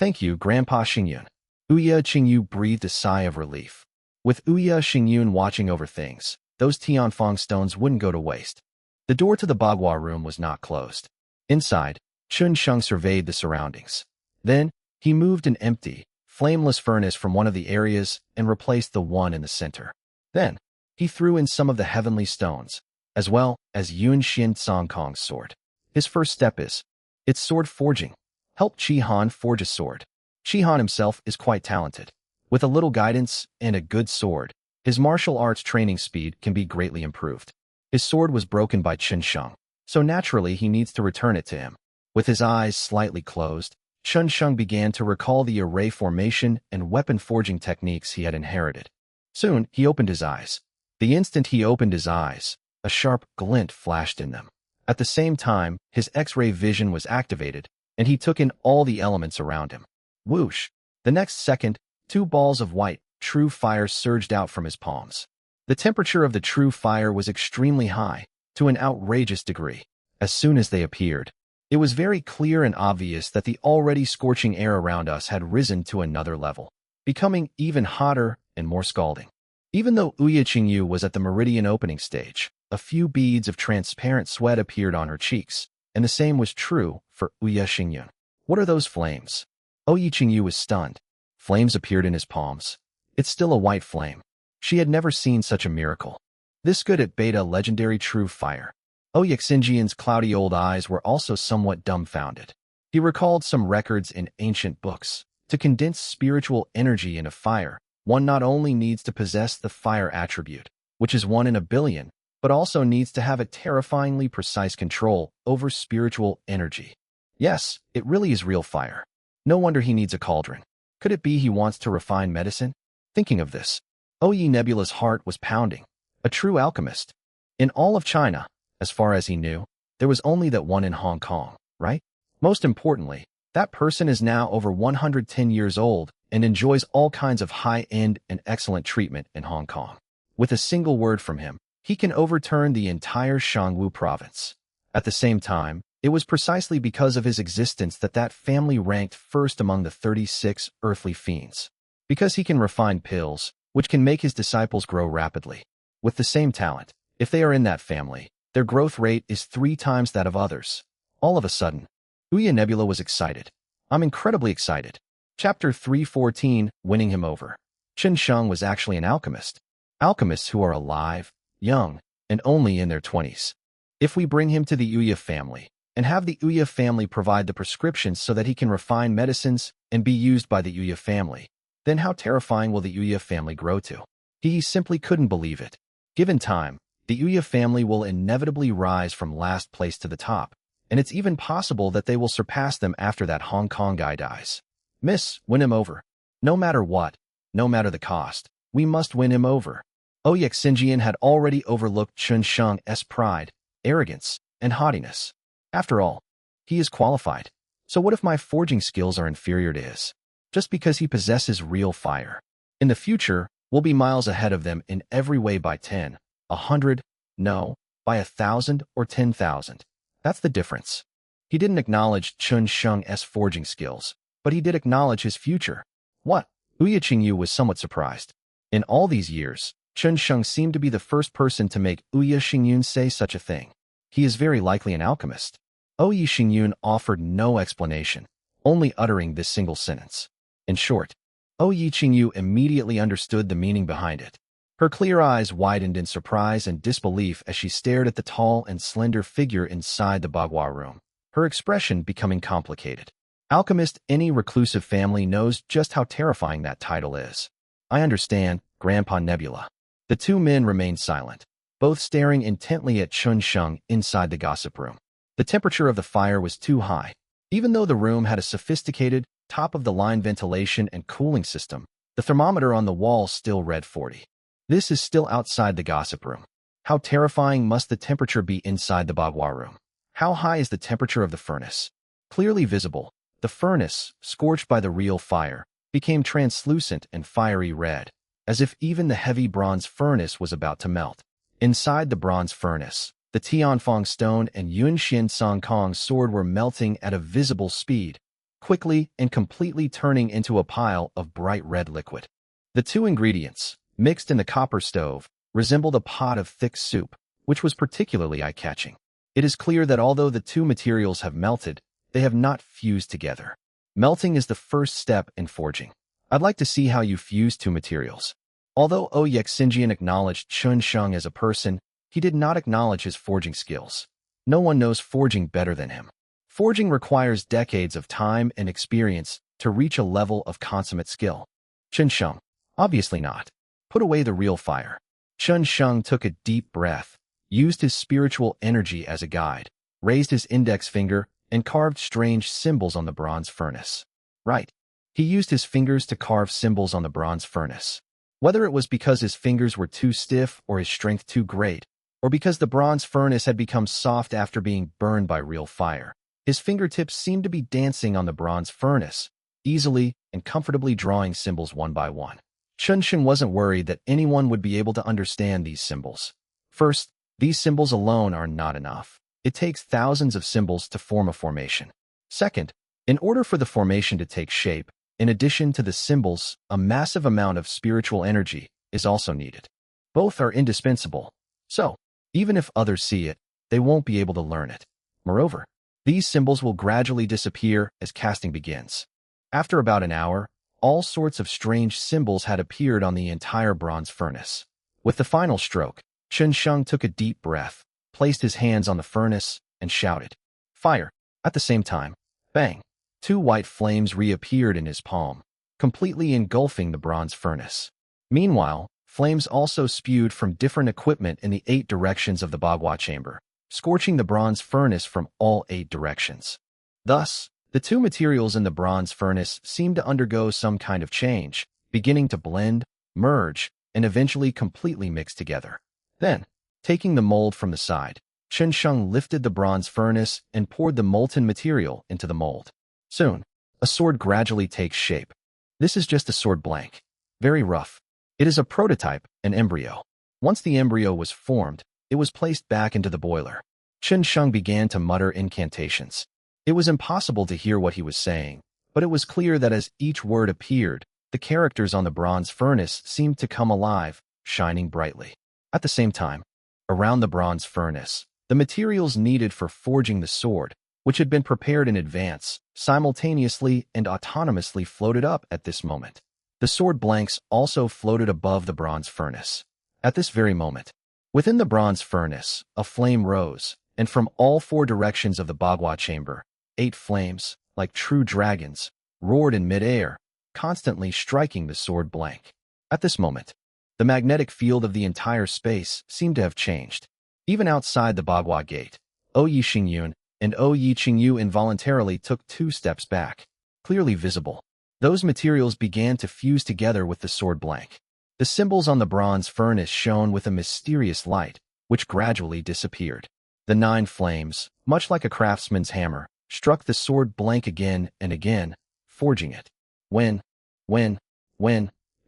Thank you, Grandpa Xingyun. Ouya Qingyu breathed a sigh of relief. With Ouya Xingyun watching over things, those Tianfeng stones wouldn't go to waste. The door to the Bagua room was not closed. Inside, Chun Sheng surveyed the surroundings. Then, he moved an empty, flameless furnace from one of the areas and replaced the one in the center. Then, he threw in some of the heavenly stones, as well as Yun Xin Song Kong's sword. His first step is, it's sword forging. Help Chi Han forge a sword. Chi Han himself is quite talented. With a little guidance and a good sword, his martial arts training speed can be greatly improved. His sword was broken by Chun Sheng, so naturally he needs to return it to him. With his eyes slightly closed, Chun Sheng began to recall the array formation and weapon forging techniques he had inherited. Soon, he opened his eyes. The instant he opened his eyes, a sharp glint flashed in them. At the same time, his X-ray vision was activated, and he took in all the elements around him. Whoosh! The next second, 2 balls of white, true fire surged out from his palms. The temperature of the true fire was extremely high, to an outrageous degree. As soon as they appeared, it was very clear and obvious that the already scorching air around us had risen to another level, becoming even hotter and more scalding. Even though Ouya Qingyu was at the meridian opening stage, a few beads of transparent sweat appeared on her cheeks, and the same was true for Ouya Xingyun. What are those flames? Ouya Qingyu was stunned. Flames appeared in his palms. It's still a white flame. She had never seen such a miracle. This good at beta legendary true fire. Ouya Xinjian's cloudy old eyes were also somewhat dumbfounded. He recalled some records in ancient books. To condense spiritual energy into fire, one not only needs to possess the fire attribute, which is 1 in a billion, but also needs to have a terrifyingly precise control over spiritual energy. Yes, it really is real fire. No wonder he needs a cauldron. Could it be he wants to refine medicine? Thinking of this, Ouya Nebula's heart was pounding. A true alchemist. In all of China, as far as he knew, there was only that one in Hong Kong, right? Most importantly, that person is now over 110 years old and enjoys all kinds of high-end and excellent treatment in Hong Kong. With a single word from him, he can overturn the entire Shangwu province. At the same time, it was precisely because of his existence that that family ranked first among the 36 earthly fiends. Because he can refine pills, which can make his disciples grow rapidly. With the same talent, if they are in that family, their growth rate is 3 times that of others. All of a sudden, Ouya Nebula was excited. I'm incredibly excited. Chapter 314, Winning Him Over. Chun Sheng was actually an alchemist. Alchemists who are alive, young, and only in their 20s. If we bring him to the Ouya family, and have the Ouya family provide the prescriptions so that he can refine medicines and be used by the Ouya family, then how terrifying will the Ouya family grow to? He simply couldn't believe it. Given time, the Ouya family will inevitably rise from last place to the top, and it's even possible that they will surpass them after that Hong Kong guy dies. Miss, win him over. No matter what, no matter the cost, we must win him over. Ouya Xinjian had already overlooked Chun Sheng's pride, arrogance, and haughtiness. After all, he is qualified. So what if my forging skills are inferior to his? Just because he possesses real fire. In the future, we'll be miles ahead of them in every way by 10, 100, no, by 1,000 or 10,000. That's the difference. He didn't acknowledge Chun Sheng's forging skills, but he did acknowledge his future. What? Ouya Qingyu was somewhat surprised. In all these years, Chun Sheng seemed to be the first person to make Ouya Xingyun say such a thing. He is very likely an alchemist. Ouya Xingyun offered no explanation, only uttering this single sentence. In short, Ouya Qingyu immediately understood the meaning behind it. Her clear eyes widened in surprise and disbelief as she stared at the tall and slender figure inside the Bagua room, her expression becoming complicated. Alchemist, any reclusive family knows just how terrifying that title is. I understand, Grandpa Nebula. The 2 men remained silent, both staring intently at Chun Sheng inside the gossip room. The temperature of the fire was too high. Even though the room had a sophisticated, top-of-the-line ventilation and cooling system, the thermometer on the wall still read 40. This is still outside the gossip room. How terrifying must the temperature be inside the Bagua room? How high is the temperature of the furnace? Clearly visible, the furnace, scorched by the real fire, became translucent and fiery red, as if even the heavy bronze furnace was about to melt. Inside the bronze furnace, the Tianfeng stone and Yun Xin Song Kong's sword were melting at a visible speed. quickly and completely turning into a pile of bright red liquid. The two ingredients, mixed in the copper stove, resembled a pot of thick soup, which was particularly eye-catching. It is clear that although the two materials have melted, they have not fused together. Melting is the first step in forging. I'd like to see how you fuse two materials. Although Xinjian acknowledged Chun Sheng as a person, he did not acknowledge his forging skills. No one knows forging better than him. Forging requires decades of time and experience to reach a level of consummate skill. Chun Sheng, obviously not. Put away the real fire. Chun Sheng took a deep breath, used his spiritual energy as a guide, raised his index finger, and carved strange symbols on the bronze furnace. Right. He used his fingers to carve symbols on the bronze furnace. Whether it was because his fingers were too stiff or his strength too great, or because the bronze furnace had become soft after being burned by real fire, his fingertips seemed to be dancing on the bronze furnace, easily and comfortably drawing symbols one by one. Chun Sheng wasn't worried that anyone would be able to understand these symbols. First, these symbols alone are not enough. It takes thousands of symbols to form a formation. Second, in order for the formation to take shape, in addition to the symbols, a massive amount of spiritual energy is also needed. Both are indispensable. So, even if others see it, they won't be able to learn it. Moreover, these symbols will gradually disappear as casting begins. After about an hour, all sorts of strange symbols had appeared on the entire bronze furnace. With the final stroke, Chun Sheng took a deep breath, placed his hands on the furnace, and shouted, "Fire!" At the same time, bang! Two white flames reappeared in his palm, completely engulfing the bronze furnace. Meanwhile, flames also spewed from different equipment in the 8 directions of the Bagua chamber, scorching the bronze furnace from all 8 directions. Thus, the two materials in the bronze furnace seemed to undergo some kind of change, beginning to blend, merge, and eventually completely mix together. Then, taking the mold from the side, Chun Sheng lifted the bronze furnace and poured the molten material into the mold. Soon, a sword gradually takes shape. This is just a sword blank. Very rough. It is a prototype, an embryo. Once the embryo was formed, it was placed back into the boiler. Chun Sheng began to mutter incantations. It was impossible to hear what he was saying, but it was clear that as each word appeared, the characters on the bronze furnace seemed to come alive, shining brightly. At the same time, around the bronze furnace, the materials needed for forging the sword, which had been prepared in advance, simultaneously and autonomously floated up at this moment. The sword blanks also floated above the bronze furnace. At this very moment, within the bronze furnace, a flame rose, and from all 4 directions of the Bagua chamber, 8 flames, like true dragons, roared in midair, constantly striking the sword blank. At this moment, the magnetic field of the entire space seemed to have changed. Even outside the Bagua gate, Yi Xingyun and Yi Qingyu involuntarily took 2 steps back, clearly visible. Those materials began to fuse together with the sword blank. The symbols on the bronze furnace shone with a mysterious light, which gradually disappeared. The 9 flames, much like a craftsman's hammer, struck the sword blank again and again, forging it. When,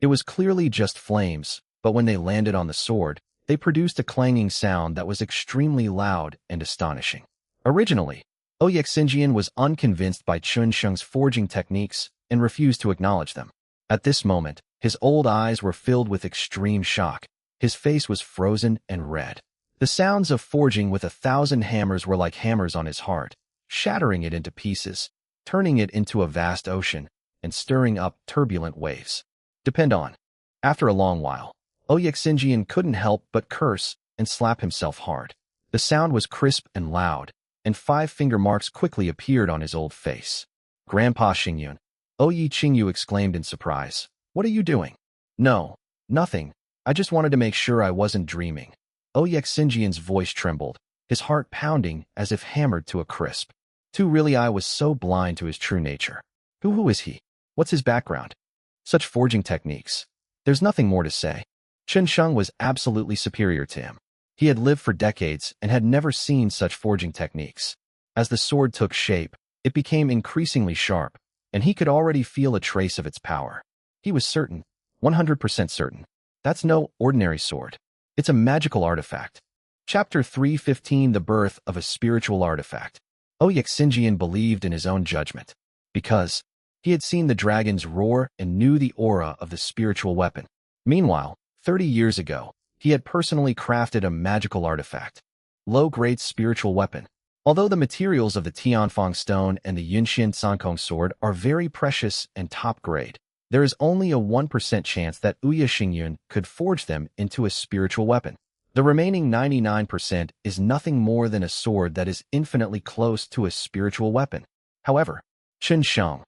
it was clearly just flames, but when they landed on the sword, they produced a clanging sound that was extremely loud and astonishing. Originally, Xinjian was unconvinced by Chun Sheng's forging techniques and refused to acknowledge them. At this moment, his old eyes were filled with extreme shock. His face was frozen and red. The sounds of forging with 1,000 hammers were like hammers on his heart, shattering it into pieces, turning it into a vast ocean, and stirring up turbulent waves. Depend on. After a long while, Xinjian couldn't help but curse and slap himself hard. The sound was crisp and loud, and 5 finger marks quickly appeared on his old face. "Grandpa Xingyun," Yi Qingyu exclaimed in surprise. "What are you doing?" "No, nothing. I just wanted to make sure I wasn't dreaming." Xinjian's voice trembled, his heart pounding as if hammered to a crisp. Really, I was so blind to his true nature. Who is he? What's his background? Such forging techniques. There's nothing more to say. Chun Sheng was absolutely superior to him. He had lived for decades and had never seen such forging techniques. As the sword took shape, it became increasingly sharp, and he could already feel a trace of its power. He was certain, 100% certain. That's no ordinary sword. It's a magical artifact. Chapter 315: The Birth of a Spiritual Artifact. Xinjian believed in his own judgment. because he had seen the dragon's roar and knew the aura of the spiritual weapon. Meanwhile, 30 years ago, he had personally crafted a magical artifact, low-grade spiritual weapon. Although the materials of the Tianfeng stone and the Yunxian Sankong sword are very precious and top-grade, there is only a 1% chance that Ouya Xingyun could forge them into a spiritual weapon. The remaining 99% is nothing more than a sword that is infinitely close to a spiritual weapon. However, Chen Sheng,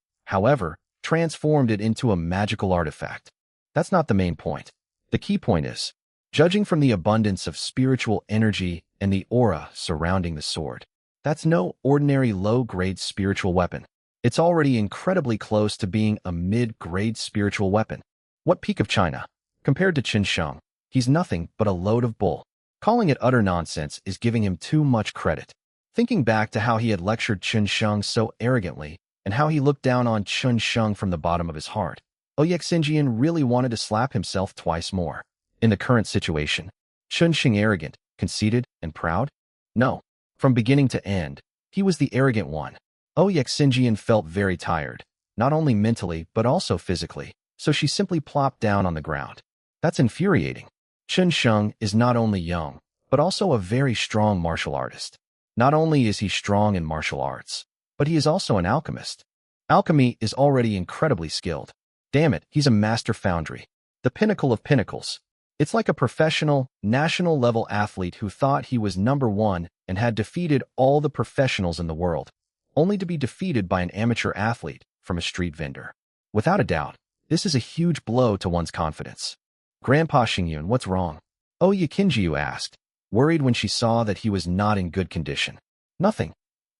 transformed it into a magical artifact. That's not the main point. The key point is, judging from the abundance of spiritual energy and the aura surrounding the sword, that's no ordinary low-grade spiritual weapon. It's already incredibly close to being a mid-grade spiritual weapon. What peak of China? Compared to Chen Sheng, he's nothing but a load of bull. Calling it utter nonsense is giving him too much credit. Thinking back to how he had lectured Chen Sheng so arrogantly and how he looked down on Chen Sheng from the bottom of his heart, Ouyek Xinjian really wanted to slap himself twice more. In the current situation, Chen Sheng arrogant, conceited, and proud? No. From beginning to end, he was the arrogant one. Ouyek Xinjian felt very tired, not only mentally but also physically, so she simply plopped down on the ground. That's infuriating. Chen Sheng is not only young, but also a very strong martial artist. Not only is he strong in martial arts, but he is also an alchemist. Alchemy is already incredibly skilled. Damn it, he's a master foundry. The pinnacle of pinnacles. It's like a professional, national-level athlete who thought he was number one and had defeated all the professionals in the world, only to be defeated by an amateur athlete from a street vendor. Without a doubt, this is a huge blow to one's confidence. Grandpa Xingyun, what's wrong? Ouya Qinjiu asked, worried when she saw that he was not in good condition. Nothing.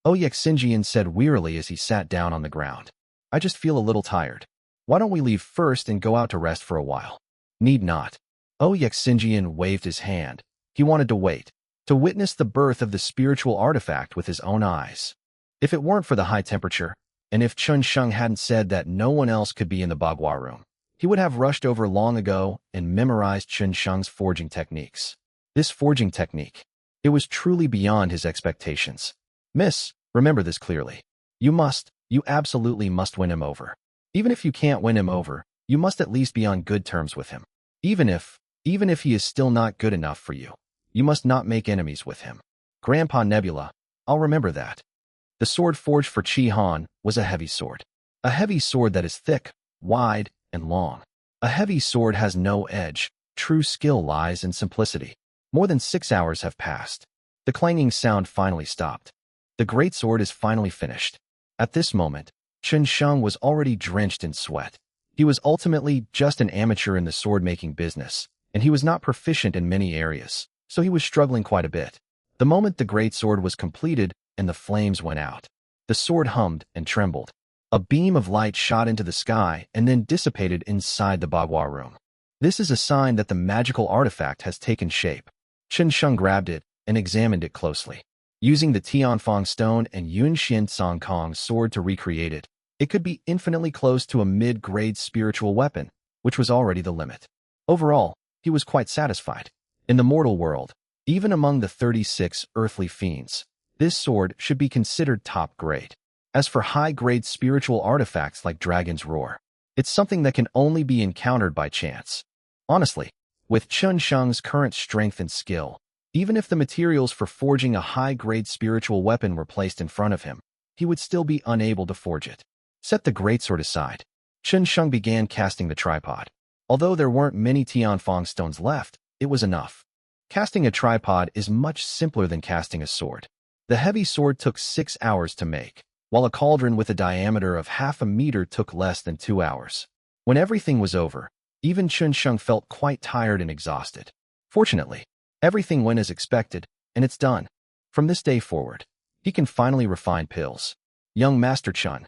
Ouyek Xinjian said wearily as he sat down on the ground. I just feel a little tired. Why don't we leave first and go out to rest for a while? Need not. Ouyek Xinjian waved his hand. He wanted to wait, to witness the birth of the spiritual artifact with his own eyes. If it weren't for the high temperature, and if Chen Sheng hadn't said that no one else could be in the Bagua room, he would have rushed over long ago and memorized Chen Sheng's forging techniques. This forging technique, it was truly beyond his expectations. Miss, remember this clearly. You absolutely must win him over. Even if you can't win him over, you must at least be on good terms with him. Even if he is still not good enough for you, you must not make enemies with him. Grandpa Nebula, I'll remember that. The sword forged for Qi Han was a heavy sword. A heavy sword that is thick, wide, and long. A heavy sword has no edge. True skill lies in simplicity. More than 6 hours have passed. The clanging sound finally stopped. The great sword is finally finished. At this moment, Chen Sheng was already drenched in sweat. He was ultimately just an amateur in the sword-making business, and he was not proficient in many areas, so he was struggling quite a bit. The moment the great sword was completed and the flames went out, the sword hummed and trembled. A beam of light shot into the sky and then dissipated inside the Bagua room. This is a sign that the magical artifact has taken shape. Chen Sheng grabbed it and examined it closely. Using the Tianfeng stone and Yunxian Sankong sword to recreate it, it could be infinitely close to a mid-grade spiritual weapon, which was already the limit. Overall, he was quite satisfied. In the mortal world, even among the 36 earthly fiends, this sword should be considered top grade. As for high-grade spiritual artifacts like Dragon's Roar, it's something that can only be encountered by chance. Honestly, with Chen Sheng's current strength and skill, even if the materials for forging a high-grade spiritual weapon were placed in front of him, he would still be unable to forge it. Set the greatsword aside. Chen Sheng began casting the tripod. Although there weren't many Tianfeng stones left, it was enough. Casting a tripod is much simpler than casting a sword. The heavy sword took 6 hours to make, while a cauldron with a diameter of half a meter took less than 2 hours. When everything was over, even Chen Sheng felt quite tired and exhausted. Fortunately, everything went as expected, and it's done. From this day forward, he can finally refine pills. Young Master Chen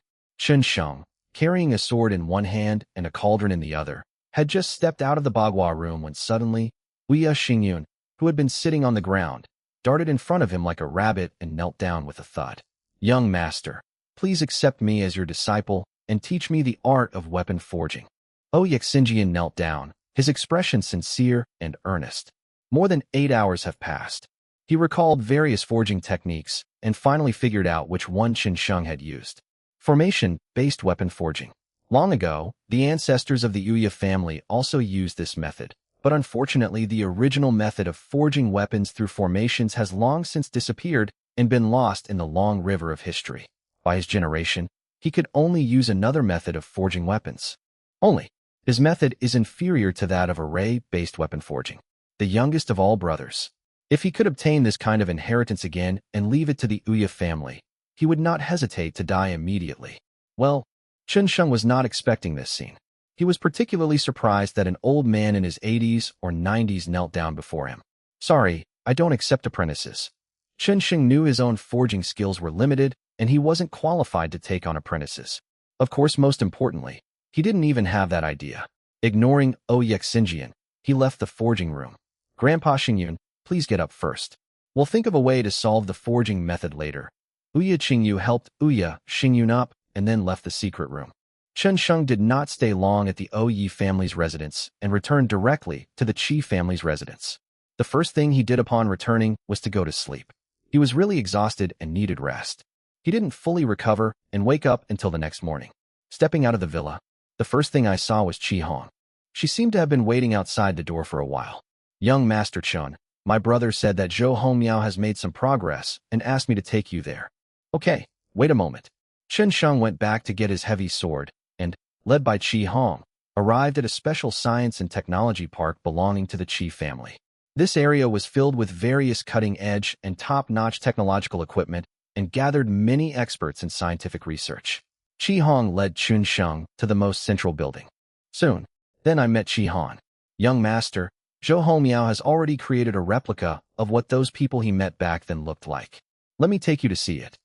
Sheng, carrying a sword in one hand and a cauldron in the other, had just stepped out of the Bagua room when suddenly, Ouya Xingyun, who had been sitting on the ground, darted in front of him like a rabbit and knelt down with a thud. Young Master, please accept me as your disciple and teach me the art of weapon forging. Ouyek Xinjian knelt down, his expression sincere and earnest. More than 8 hours have passed. He recalled various forging techniques and finally figured out which one Chen Sheng had used. Formation-based weapon forging. Long ago, the ancestors of the Uya family also used this method, but unfortunately the original method of forging weapons through formations has long since disappeared and been lost in the long river of history. By his generation, he could only use another method of forging weapons. Only, his method is inferior to that of array-based weapon forging. The youngest of all brothers. If he could obtain this kind of inheritance again and leave it to the Uya family, he would not hesitate to die immediately. Well, Chun Sheng was not expecting this scene. He was particularly surprised that an old man in his 80s or 90s knelt down before him. Sorry, I don't accept apprentices. Chun Sheng knew his own forging skills were limited, and he wasn't qualified to take on apprentices. Of course, most importantly, he didn't even have that idea. Ignoring Ouyek Xinjian, he left the forging room. Grandpa Xingyun, please get up first. We'll think of a way to solve the forging method later. Ouya Qingyu helped Ouya Xingyun up and then left the secret room. Chun Sheng did not stay long at the Ouyi family's residence and returned directly to the Qi family's residence. The first thing he did upon returning was to go to sleep. He was really exhausted and needed rest. He didn't fully recover and wake up until the next morning. Stepping out of the villa, the first thing I saw was Qi Hong. She seemed to have been waiting outside the door for a while. Young Master Chun, my brother said that Zhou Hongmiao has made some progress and asked me to take you there. Okay, wait a moment. Chun Sheng went back to get his heavy sword and, led by Qi Hong, arrived at a special science and technology park belonging to the Qi family. This area was filled with various cutting-edge and top-notch technological equipment and gathered many experts in scientific research. Qi Hong led Chun Sheng to the most central building. Soon, then I met Qi Hong. Young master, Zhou Hongmiao has already created a replica of what those people he met back then looked like. Let me take you to see it.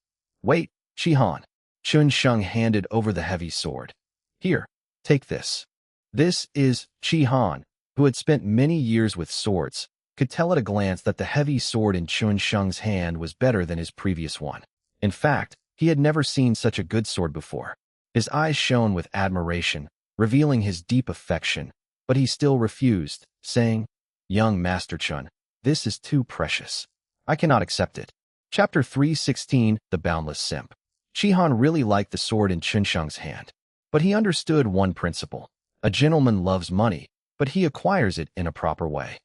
Wait, Qi Hong. Chun Sheng handed over the heavy sword. Here, take this. This is Qi Hong, who had spent many years with swords, could tell at a glance that the heavy sword in Chun Sheng's hand was better than his previous one. In fact, he had never seen such a good sword before. His eyes shone with admiration, revealing his deep affection, but he still refused, saying, Young Master Chun, this is too precious. I cannot accept it. Chapter 316, The Boundless Simp. Qi Hong really liked the sword in Chun Sheng's hand, but he understood one principle. A gentleman loves money, but he acquires it in a proper way.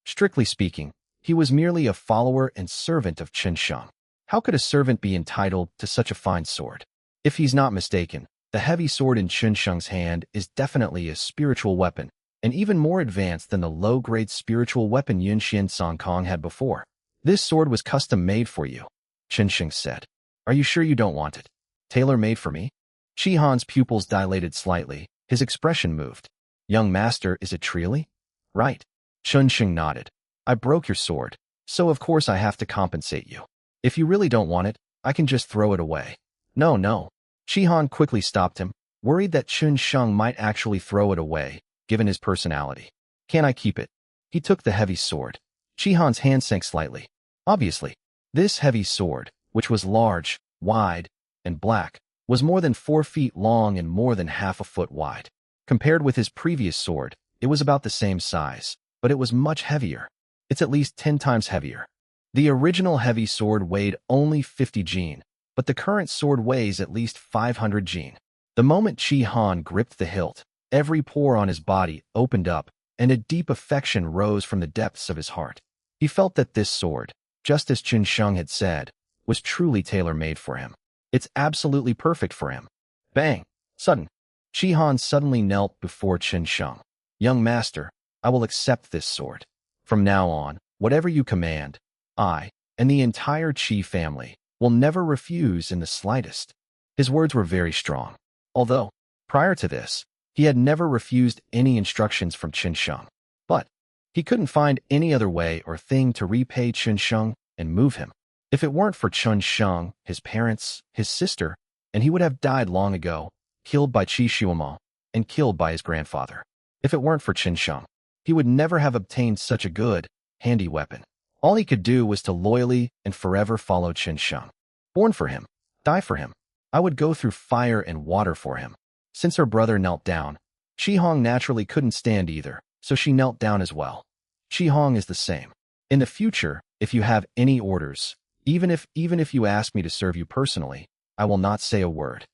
Strictly speaking, he was merely a follower and servant of Chun Sheng. How could a servant be entitled to such a fine sword? If he's not mistaken, the heavy sword in Chun Sheng's hand is definitely a spiritual weapon, and even more advanced than the low-grade spiritual weapon Yun Xian Song Kong had before. This sword was custom-made for you, Chun Sheng said. Are you sure you don't want it? Tailor-made for me? Qi Hong's pupils dilated slightly. His expression moved. Young master, is it really? Right. Chun Sheng nodded. I broke your sword, so of course I have to compensate you. If you really don't want it, I can just throw it away. No. Qi Hong quickly stopped him, worried that Chun Sheng might actually throw it away, given his personality. Can I keep it? He took the heavy sword. Qi Hong's hand sank slightly. Obviously, this heavy sword, which was large, wide, and black, was more than 4 feet long and more than half a foot wide. Compared with his previous sword, it was about the same size, but it was much heavier. It's at least 10 times heavier. The original heavy sword weighed only 50 jin, but the current sword weighs at least 500 jin. The moment Qi Hong gripped the hilt, every pore on his body opened up, and a deep affection rose from the depths of his heart. He felt that this sword, just as Chun Sheng had said, was truly tailor-made for him. It's absolutely perfect for him. Bang! Sudden. Qi Hong suddenly knelt before Chun Sheng. Young master, I will accept this sword. From now on, whatever you command, I, and the entire Qi family, will never refuse in the slightest. His words were very strong. Although, prior to this, he had never refused any instructions from Chun Sheng. But, he couldn't find any other way or thing to repay Chun Sheng and move him. If it weren't for Chun Sheng, his parents, his sister, and he would have died long ago, killed by Qi Xuemao, and killed by his grandfather. If it weren't for Chun Sheng, he would never have obtained such a good, handy weapon. All he could do was to loyally and forever follow Chun Sheng. Born for him, die for him. I would go through fire and water for him. Since her brother knelt down, Qi Hong naturally couldn't stand either, so she knelt down as well. Qi Hong is the same. In the future, if you have any orders, even if you ask me to serve you personally, I will not say a word.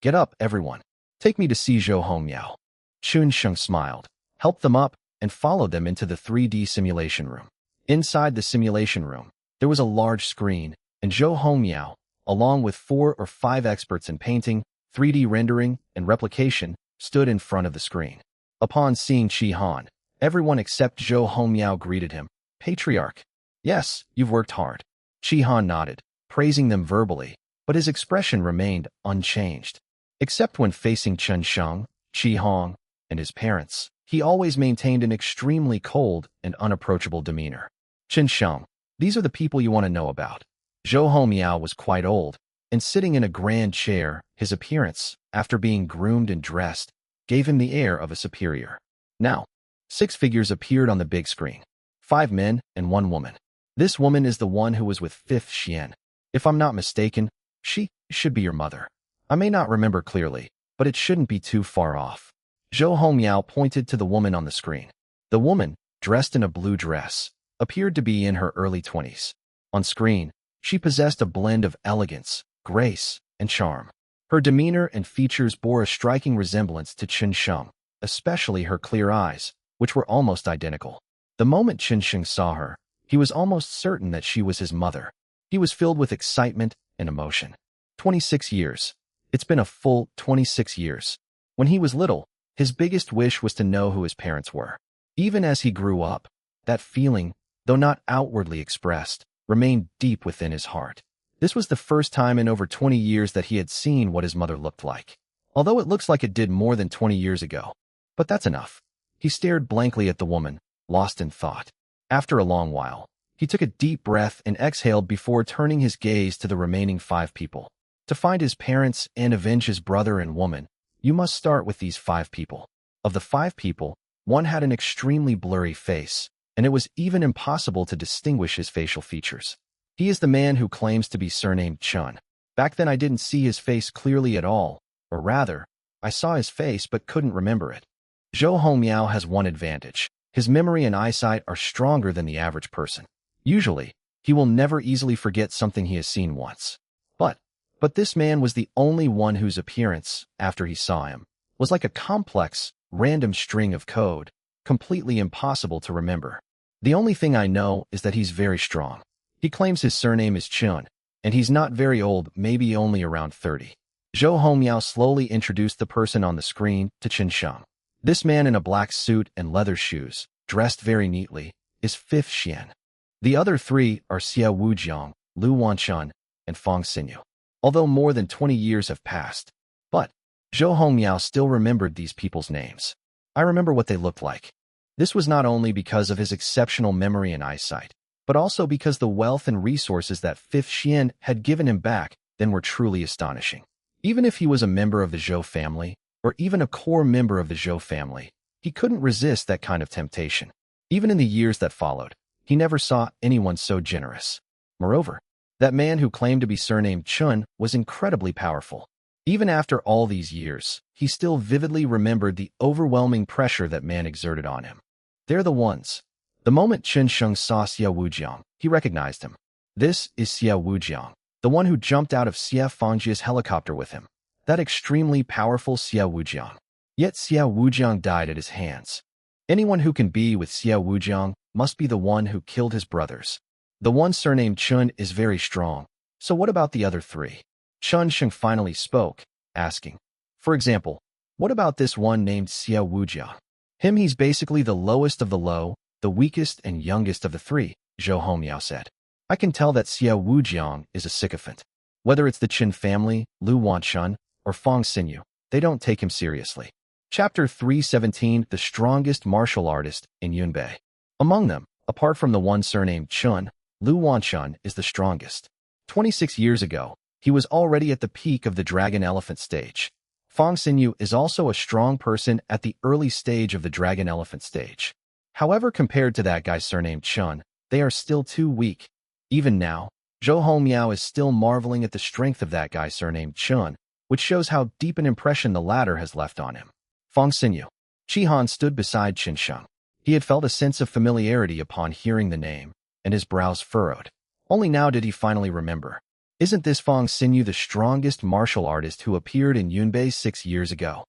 Get up, everyone. Take me to see Zhou Hongmiao. Chun Sheng smiled, helped them up, and followed them into the 3D simulation room. Inside the simulation room, there was a large screen, and Zhou Hongmiao, along with 4 or 5 experts in painting, 3D rendering, and replication, stood in front of the screen. Upon seeing Qi Han, everyone except Zhou Hongmiao greeted him. Patriarch. Yes, you've worked hard. Qi Han nodded, praising them verbally, but his expression remained unchanged. Except when facing Chen Sheng, Qi Hong, and his parents, he always maintained an extremely cold and unapproachable demeanor. Chen Sheng, these are the people you want to know about. Zhou Hongmiao was quite old, and sitting in a grand chair, his appearance, after being groomed and dressed, gave him the air of a superior. Now, 6 figures appeared on the big screen. 5 men and 1 woman. This woman is the one who was with 5th Xian. If I'm not mistaken, she should be your mother. I may not remember clearly, but it shouldn't be too far off. Zhou Hongmiao pointed to the woman on the screen. The woman, dressed in a blue dress, appeared to be in her early 20s. On screen, she possessed a blend of elegance, grace, and charm. Her demeanor and features bore a striking resemblance to Chen Sheng, especially her clear eyes, which were almost identical. The moment Chen Sheng saw her, he was almost certain that she was his mother. He was filled with excitement and emotion. 26 years. It's been a full 26 years. When he was little, his biggest wish was to know who his parents were. Even as he grew up, that feeling, though not outwardly expressed, remained deep within his heart. This was the first time in over 20 years that he had seen what his mother looked like. Although it looks like it did more than 20 years ago. But that's enough. He stared blankly at the woman, lost in thought. After a long while, he took a deep breath and exhaled before turning his gaze to the remaining 5 people. To find his parents and avenge his brother and woman, you must start with these 5 people. Of the 5 people, one had an extremely blurry face, and it was even impossible to distinguish his facial features. He is the man who claims to be surnamed Chun. Back then I didn't see his face clearly at all, or rather, I saw his face but couldn't remember it. Zhou Hongmiao has one advantage. His memory and eyesight are stronger than the average person. Usually, he will never easily forget something he has seen once. But this man was the only one whose appearance, after he saw him, was like a complex, random string of code, completely impossible to remember. The only thing I know is that he's very strong. He claims his surname is Chun, and he's not very old, maybe only around 30. Zhou Hongmiao slowly introduced the person on the screen to Chen Sheng. This man in a black suit and leather shoes, dressed very neatly, is 5th Xian. The other 3 are Xia Wujiang, Lu Wanchun, and Fong Xinyu. Although more than 20 years have passed, but Zhou Hongmiao still remembered these people's names. I remember what they looked like. This was not only because of his exceptional memory and eyesight, but also because the wealth and resources that 5th Xian had given him back then were truly astonishing. Even if he was a member of the Zhou family, or even a core member of the Zhou family, he couldn't resist that kind of temptation. Even in the years that followed, he never saw anyone so generous. Moreover, that man who claimed to be surnamed Chun was incredibly powerful. Even after all these years, he still vividly remembered the overwhelming pressure that man exerted on him. They're the ones. The moment Chen Sheng saw Xia Wujiang, he recognized him. This is Xia Wujiang, the one who jumped out of Xia Fangjia's helicopter with him. That extremely powerful Xia Wujiang. Yet Xia Wujiang died at his hands. Anyone who can be with Xia Wujiang must be the one who killed his brothers. The one surnamed Chun is very strong, so what about the other 3? Chen Sheng finally spoke, asking, for example, what about this one named Xia Wujiang? Him, he's basically the lowest of the low, the weakest and youngest of the 3, Zhou Hongmiao said. I can tell that Xia Wujiang is a sycophant. Whether it's the Qin family, Lu Wanchun, or Fong Xinyu, they don't take him seriously. Chapter 317, the strongest martial artist in Yunbei. Among them, apart from the one surnamed Chun, Lu Wanchun is the strongest. 26 years ago, he was already at the peak of the Dragon Elephant stage. Fong Xinyu is also a strong person at the early stage of the Dragon Elephant stage. However, compared to that guy surnamed Chun, they are still too weak. Even now, Zhou Hongmiao is still marveling at the strength of that guy surnamed Chun, which shows how deep an impression the latter has left on him. Fong Xinyu. Qi Han stood beside Chen Sheng. He had felt a sense of familiarity upon hearing the name, and his brows furrowed. Only now did he finally remember. Isn't this Fong Xinyu the strongest martial artist who appeared in Yunbei 6 years ago?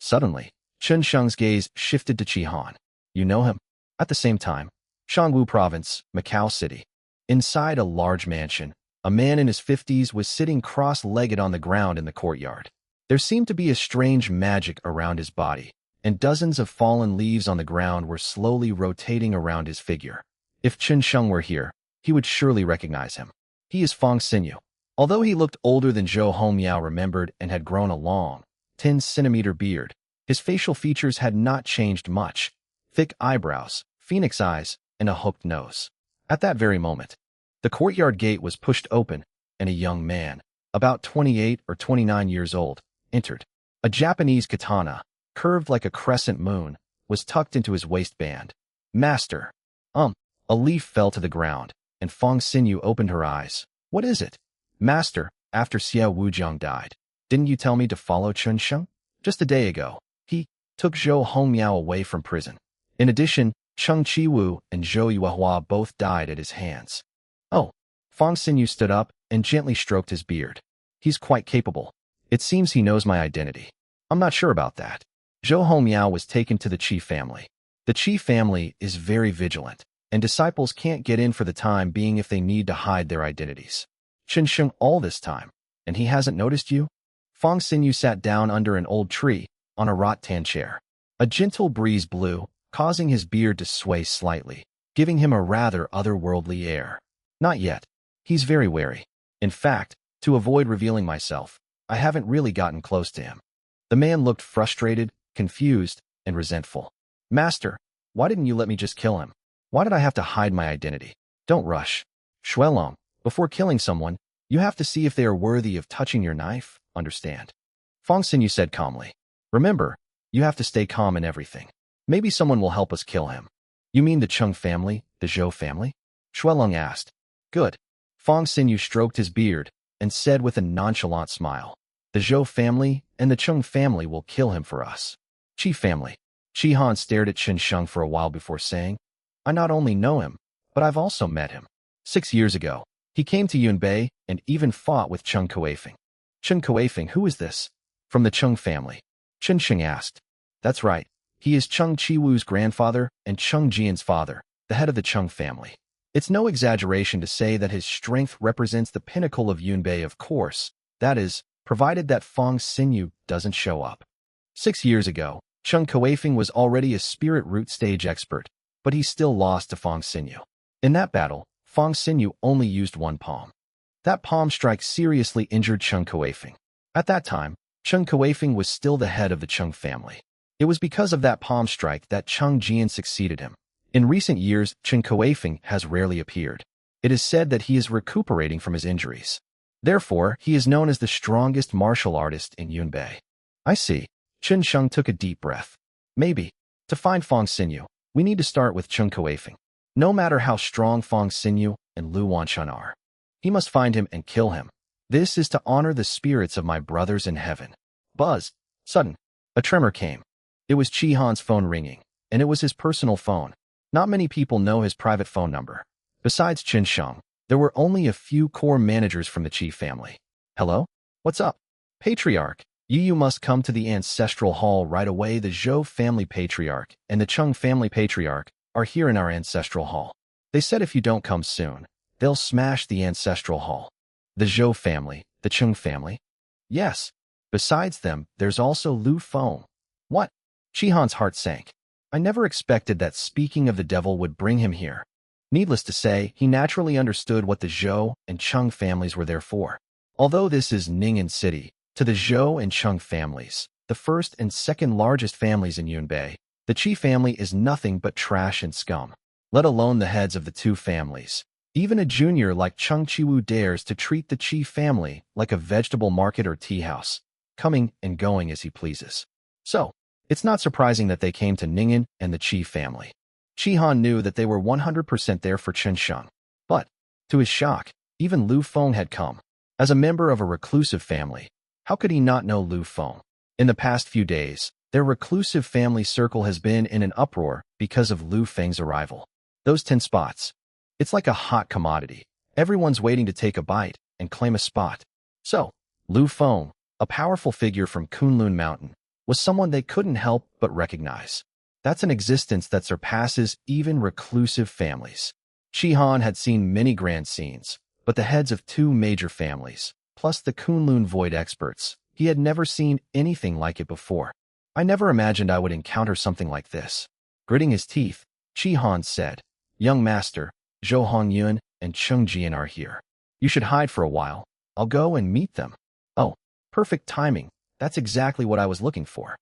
Suddenly, Chen Sheng's gaze shifted to Qi Han. You know him? At the same time, Shangwu Province, Macau City. Inside a large mansion, a man in his 50s was sitting cross-legged on the ground in the courtyard. There seemed to be a strange magic around his body, and dozens of fallen leaves on the ground were slowly rotating around his figure. If Chen Sheng were here, he would surely recognize him. He is Fong Xinyu. Although he looked older than Zhou Hongmiao remembered and had grown a long, 10-centimeter beard, his facial features had not changed much. Thick eyebrows, phoenix eyes, and a hooked nose. At that very moment, the courtyard gate was pushed open, and a young man, about 28 or 29 years old, entered. A Japanese katana, curved like a crescent moon, was tucked into his waistband. Master. A leaf fell to the ground, and Fong Xinyu opened her eyes. What is it? Master, after Xiao Wujiang died, didn't you tell me to follow Chen Sheng? Just a day ago, he took Zhou Hongmiao away from prison. In addition, Cheng Qiwu and Zhou Yuehua both died at his hands. Oh, Fong Xinyu stood up and gently stroked his beard. He's quite capable. It seems he knows my identity. I'm not sure about that. Zhou Hongmiao was taken to the Qi family. The Qi family is very vigilant, and disciples can't get in for the time being if they need to hide their identities. Chen Sheng all this time, and he hasn't noticed you? Fong Xinyu sat down under an old tree, on a rattan chair. A gentle breeze blew, causing his beard to sway slightly, giving him a rather otherworldly air. Not yet. He's very wary. In fact, to avoid revealing myself, I haven't really gotten close to him. The man looked frustrated, confused, and resentful. Master, why didn't you let me just kill him? Why did I have to hide my identity? Don't rush. Shuelong, before killing someone, you have to see if they are worthy of touching your knife, understand? Fong Xinyu said calmly. Remember, you have to stay calm in everything. Maybe someone will help us kill him. You mean the Cheng family, the Zhou family? Shuelong asked. Good. Fong Xinyu stroked his beard and said with a nonchalant smile. The Zhou family and the Cheng family will kill him for us. Qi family. Qi Han stared at Chen Sheng for a while before saying, I not only know him, but I've also met him. 6 years ago, he came to Yunbei and even fought with Cheng Kueifeng. Cheng Kueifeng, who is this? From the Cheng family. Chen Sheng asked. That's right. He is Cheng Qiwu's grandfather and Cheng Jian's father, the head of the Cheng family. It's no exaggeration to say that his strength represents the pinnacle of Yunbei, of course. That is, provided that Fong Xinyu doesn't show up. 6 years ago, Cheng Kueifeng was already a spirit root stage expert, but he still lost to Fong Xinyu. In that battle, Fong Xinyu only used one palm. That palm strike seriously injured Cheng Kueifeng. At that time, Cheng Kueifeng was still the head of the Cheng family. It was because of that palm strike that Cheng Jian succeeded him. In recent years, Cheng Kueifeng has rarely appeared. It is said that he is recuperating from his injuries. Therefore, he is known as the strongest martial artist in Yunbei. I see. Chen Sheng took a deep breath. Maybe. To find Fong Xinyu, we need to start with Cheng Kueifeng. No matter how strong Fong Xinyu and Lu Wanshan are, he must find him and kill him. This is to honor the spirits of my brothers in heaven. Buzz. Sudden. A tremor came. It was Qi Han's phone ringing, and it was his personal phone. Not many people know his private phone number. Besides Chen Sheng, there were only a few core managers from the Qi family. Hello? What's up? Patriarch, you must come to the ancestral hall right away. The Zhou family patriarch and the Cheng family patriarch are here in our ancestral hall. They said if you don't come soon, they'll smash the ancestral hall. The Zhou family, the Cheng family? Yes. Besides them, there's also Lu Feng. What? Qi Han's heart sank. I never expected that speaking of the devil would bring him here. Needless to say, he naturally understood what the Zhou and Cheng families were there for. Although this is Ning'an City, to the Zhou and Cheng families, the first and second largest families in Yunbei, the Qi family is nothing but trash and scum. Let alone the heads of the two families. Even a junior like Cheng Qiwu dares to treat the Qi family like a vegetable market or tea house, coming and going as he pleases. So, it's not surprising that they came to Ning'an and the Qi family. Qi Han knew that they were 100% there for Chen Sheng. But, to his shock, even Lu Feng had come. As a member of a reclusive family, how could he not know Lu Feng? In the past few days, their reclusive family circle has been in an uproar because of Lu Feng's arrival. Those 10 spots. It's like a hot commodity. Everyone's waiting to take a bite, and claim a spot. So, Lu Feng, a powerful figure from Kunlun Mountain, was someone they couldn't help but recognize. That's an existence that surpasses even reclusive families. Chi Han had seen many grand scenes, but the heads of two major families, plus the Kunlun Void experts, he had never seen anything like it before. I never imagined I would encounter something like this. Gritting his teeth, Chi Han said, Young Master, Zhou Hongyun and Cheng Jian are here. You should hide for a while. I'll go and meet them. Oh, perfect timing. That's exactly what I was looking for.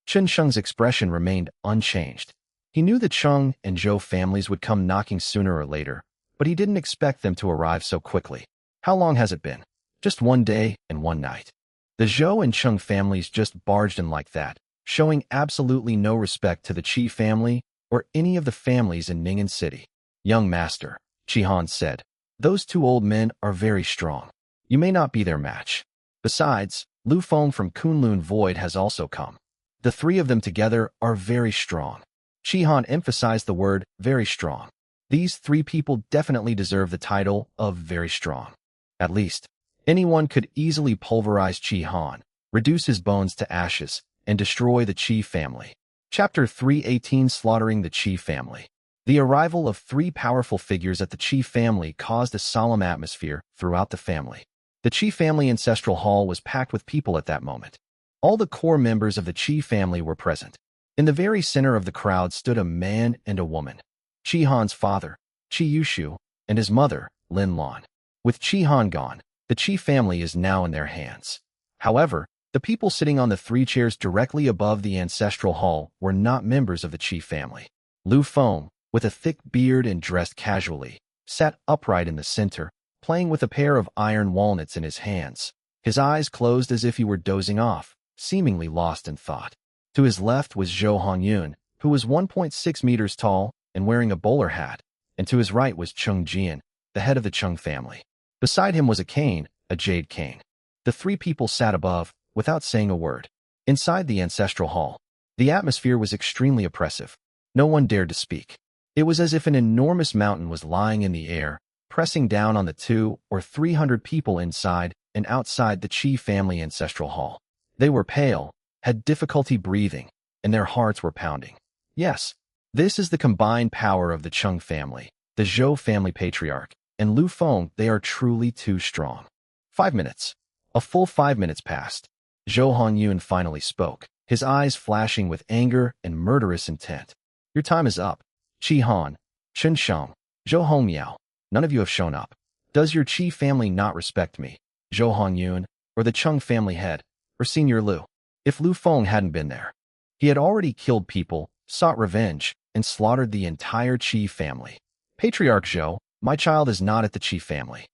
Chen Sheng's expression remained unchanged. He knew the Cheng and Zhou families would come knocking sooner or later, but he didn't expect them to arrive so quickly. How long has it been? Just one day and one night. The Zhou and Cheng families just barged in like that, showing absolutely no respect to the Qi family or any of the families in Ning'an City. Young Master, Chi Han said, those two old men are very strong. You may not be their match. Besides, Lu Feng from Kunlun Void has also come. The three of them together are very strong. Chi Han emphasized the word very strong. These three people definitely deserve the title of very strong. At least, anyone could easily pulverize Chi Han, reduce his bones to ashes, and destroy the Qi family. Chapter 318 Slaughtering the Qi Family. The arrival of three powerful figures at the Qi family caused a solemn atmosphere throughout the family. The Qi family ancestral hall was packed with people at that moment. All the core members of the Qi family were present. In the very center of the crowd stood a man and a woman. Chi Han's father, Qi Yushu, and his mother, Lin Lan. With Chi Han gone, the Qi family is now in their hands. However, the people sitting on the three chairs directly above the ancestral hall were not members of the Qi family. Lu Feng, with a thick beard and dressed casually, sat upright in the center, playing with a pair of iron walnuts in his hands, his eyes closed as if he were dozing off, seemingly lost in thought. To his left was Zhou Hongyun, who was 1.6 meters tall and wearing a bowler hat, and to his right was Cheng Jian, the head of the Cheng family. Beside him was a cane, a jade cane. The three people sat above, without saying a word. Inside the ancestral hall, the atmosphere was extremely oppressive. No one dared to speak. It was as if an enormous mountain was lying in the air, pressing down on the 200 or 300 people inside and outside the Qi family ancestral hall. They were pale, had difficulty breathing, and their hearts were pounding. Yes, this is the combined power of the Cheng family, the Zhou family patriarch, and Lu Feng. They are truly too strong. 5 minutes. A full 5 minutes passed. Zhou Hongyun finally spoke, his eyes flashing with anger and murderous intent. Your time is up. Chi Han, Chen Sheng, Zhou Hongmiao, none of you have shown up. Does your Qi family not respect me, Zhou Hongyun, or the Cheng family head, or Senior Lu? If Lu Feng hadn't been there, he had already killed people, sought revenge, and slaughtered the entire Qi family. Patriarch Zhou, my child is not at the Qi family.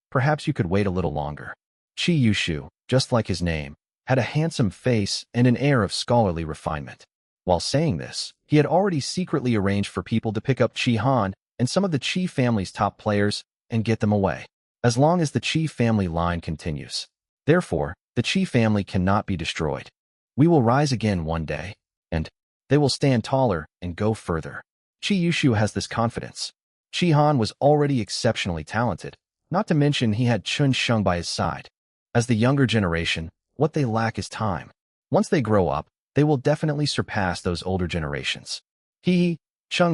Perhaps you could wait a little longer. Qi Yushu, just like his name, had a handsome face and an air of scholarly refinement. While saying this, he had already secretly arranged for people to pick up Chi Han and some of the Qi family's top players and get them away, as long as the Qi family line continues. Therefore, the Qi family cannot be destroyed. We will rise again one day, and they will stand taller and go further. Qi Yushu has this confidence. Chi Han was already exceptionally talented, not to mention he had Chen Sheng by his side. As the younger generation, what they lack is time. Once they grow up, they will definitely surpass those older generations. Cheng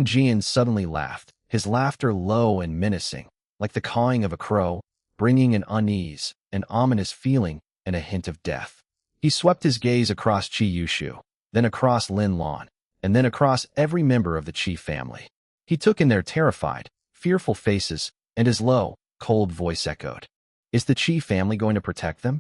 Jian suddenly laughed, his laughter low and menacing, like the cawing of a crow, bringing an unease, an ominous feeling, and a hint of death. He swept his gaze across Qi Yushu, then across Lin Lan, and then across every member of the Qi family. He took in their terrified, fearful faces, and his low, cold voice echoed. Is the Qi family going to protect them?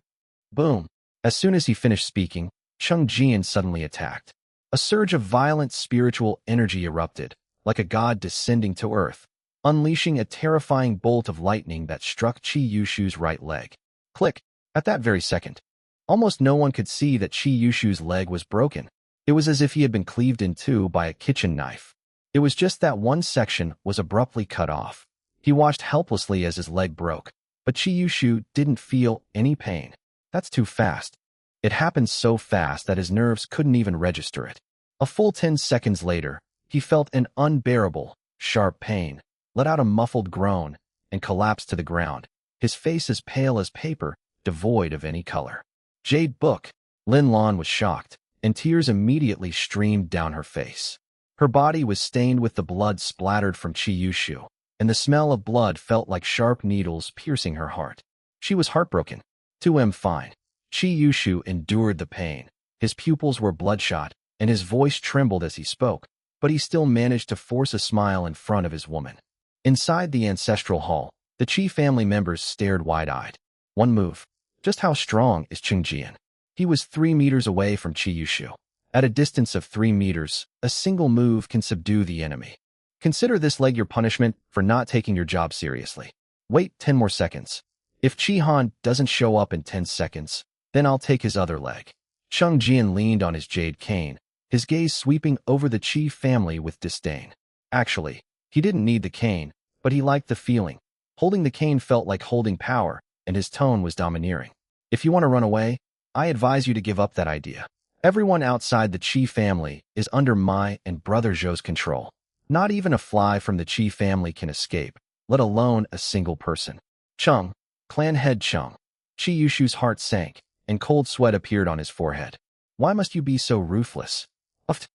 Boom! As soon as he finished speaking, Cheng Jian suddenly attacked. A surge of violent spiritual energy erupted, like a god descending to earth, unleashing a terrifying bolt of lightning that struck Qi Yushu's right leg. Click! At that very second, almost no one could see that Qi Yushu's leg was broken. It was as if he had been cleaved in two by a kitchen knife. It was just that one section was abruptly cut off. He watched helplessly as his leg broke, but Qi Yushu didn't feel any pain. That's too fast. It happened so fast that his nerves couldn't even register it. A full 10 seconds later, he felt an unbearable, sharp pain, let out a muffled groan, and collapsed to the ground, his face as pale as paper, devoid of any color. Jade book. Lin Lan was shocked, and tears immediately streamed down her face. Her body was stained with the blood splattered from Qi Yushu, and the smell of blood felt like sharp needles piercing her heart. She was heartbroken. 2M fine. Qi Yushu endured the pain. His pupils were bloodshot, and his voice trembled as he spoke, but he still managed to force a smile in front of his woman. Inside the ancestral hall, the Qi family members stared wide-eyed. One move. Just how strong is Cheng Jian? He was 3 meters away from Qi Yushu. At a distance of 3 meters, a single move can subdue the enemy. Consider this leg your punishment for not taking your job seriously. Wait 10 more seconds. If Qi Han doesn't show up in 10 seconds, then I'll take his other leg. Cheng Jian leaned on his jade cane, his gaze sweeping over the Qi family with disdain. Actually, he didn't need the cane, but he liked the feeling. Holding the cane felt like holding power, and his tone was domineering. If you want to run away, I advise you to give up that idea. Everyone outside the Qi family is under my and Brother Zhou's control. Not even a fly from the Qi family can escape, let alone a single person. Cheng, clan head Cheng. Qi Yushu's heart sank, and cold sweat appeared on his forehead. Why must you be so ruthless? Uft.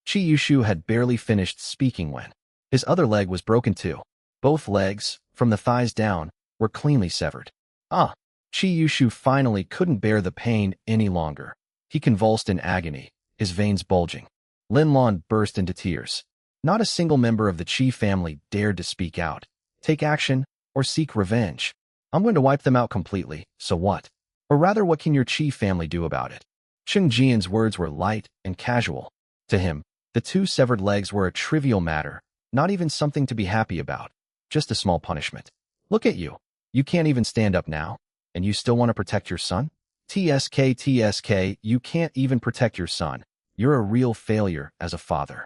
Qi Yushu had barely finished speaking when his other leg was broken too. Both legs, from the thighs down, were cleanly severed. Ah! Qi Yushu finally couldn't bear the pain any longer. He convulsed in agony, his veins bulging. Lin Lan burst into tears. Not a single member of the Qi family dared to speak out, take action, or seek revenge. I'm going to wipe them out completely, so what? Or rather, what can your Qi family do about it? Cheng Jian's words were light and casual. To him, the 2 severed legs were a trivial matter, not even something to be happy about. Just a small punishment. Look at you. You can't even stand up now, and you still want to protect your son? TSK, you can't even protect your son. You're a real failure as a father.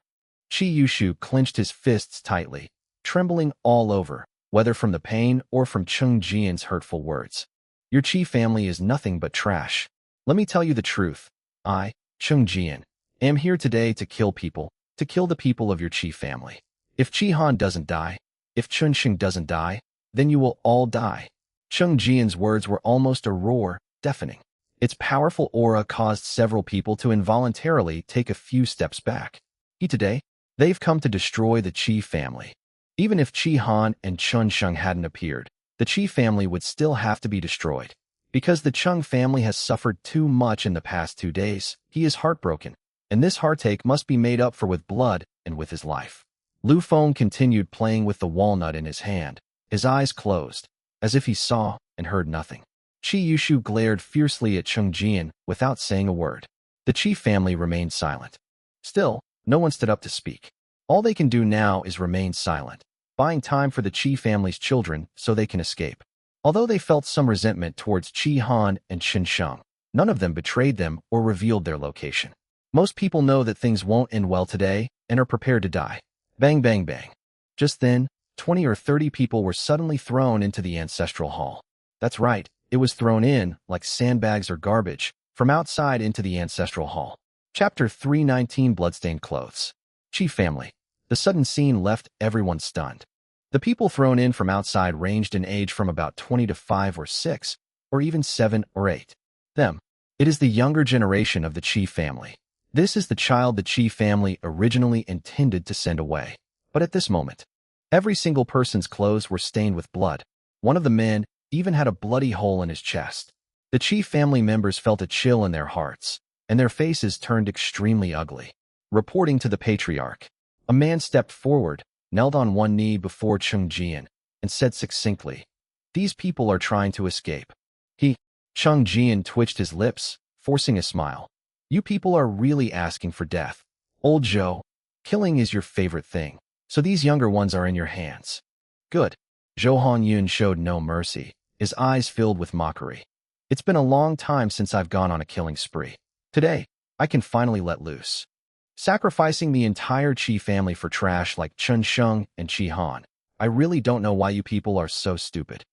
Qi Yushu clenched his fists tightly, trembling all over, whether from the pain or from Cheng Jian's hurtful words. Your Qi family is nothing but trash. Let me tell you the truth. I, Cheng Jian, am here today to kill people, to kill the people of your Qi family. If Qi Han doesn't die, if Chun Sheng doesn't die, then you will all die. Cheng Jian's words were almost a roar, deafening. Its powerful aura caused several people to involuntarily take a few steps back. Today, they've come to destroy the Qi family. Even if Qi Han and Chun Sheng hadn't appeared, the Qi family would still have to be destroyed. Because the Cheng family has suffered too much in the past 2 days, he is heartbroken, and this heartache must be made up for with blood and with his life. Lu Feng continued playing with the walnut in his hand, his eyes closed, as if he saw and heard nothing. Qi Yushu glared fiercely at Cheng Jian without saying a word. The Qi family remained silent. Still, no one stood up to speak. All they can do now is remain silent, buying time for the Qi family's children so they can escape. Although they felt some resentment towards Qi Han and Qin Sheng, none of them betrayed them or revealed their location. Most people know that things won't end well today and are prepared to die. Bang, bang, bang. Just then, 20 or 30 people were suddenly thrown into the ancestral hall. That's right, it was thrown in, like sandbags or garbage, from outside into the ancestral hall. Chapter 319 Bloodstained Clothes. Qi family. The sudden scene left everyone stunned. The people thrown in from outside ranged in age from about 20 to 5 or 6, or even 7 or 8. Them. It is the younger generation of the Qi family. This is the child the Qi family originally intended to send away. But at this moment, every single person's clothes were stained with blood. One of the men even had a bloody hole in his chest. The Qi family members felt a chill in their hearts, and their faces turned extremely ugly. Reporting to the patriarch, a man stepped forward, knelt on one knee before Cheng Jian, and said succinctly, "These people are trying to escape." Cheng Jian twitched his lips, forcing a smile. "You people are really asking for death. Old Zhou, killing is your favorite thing, so these younger ones are in your hands." Good. Zhou Honyun showed no mercy, his eyes filled with mockery. "It's been a long time since I've gone on a killing spree. Today, I can finally let loose. Sacrificing the entire Qi family for trash like Chun Sheng and Qi Han. I really don't know why you people are so stupid."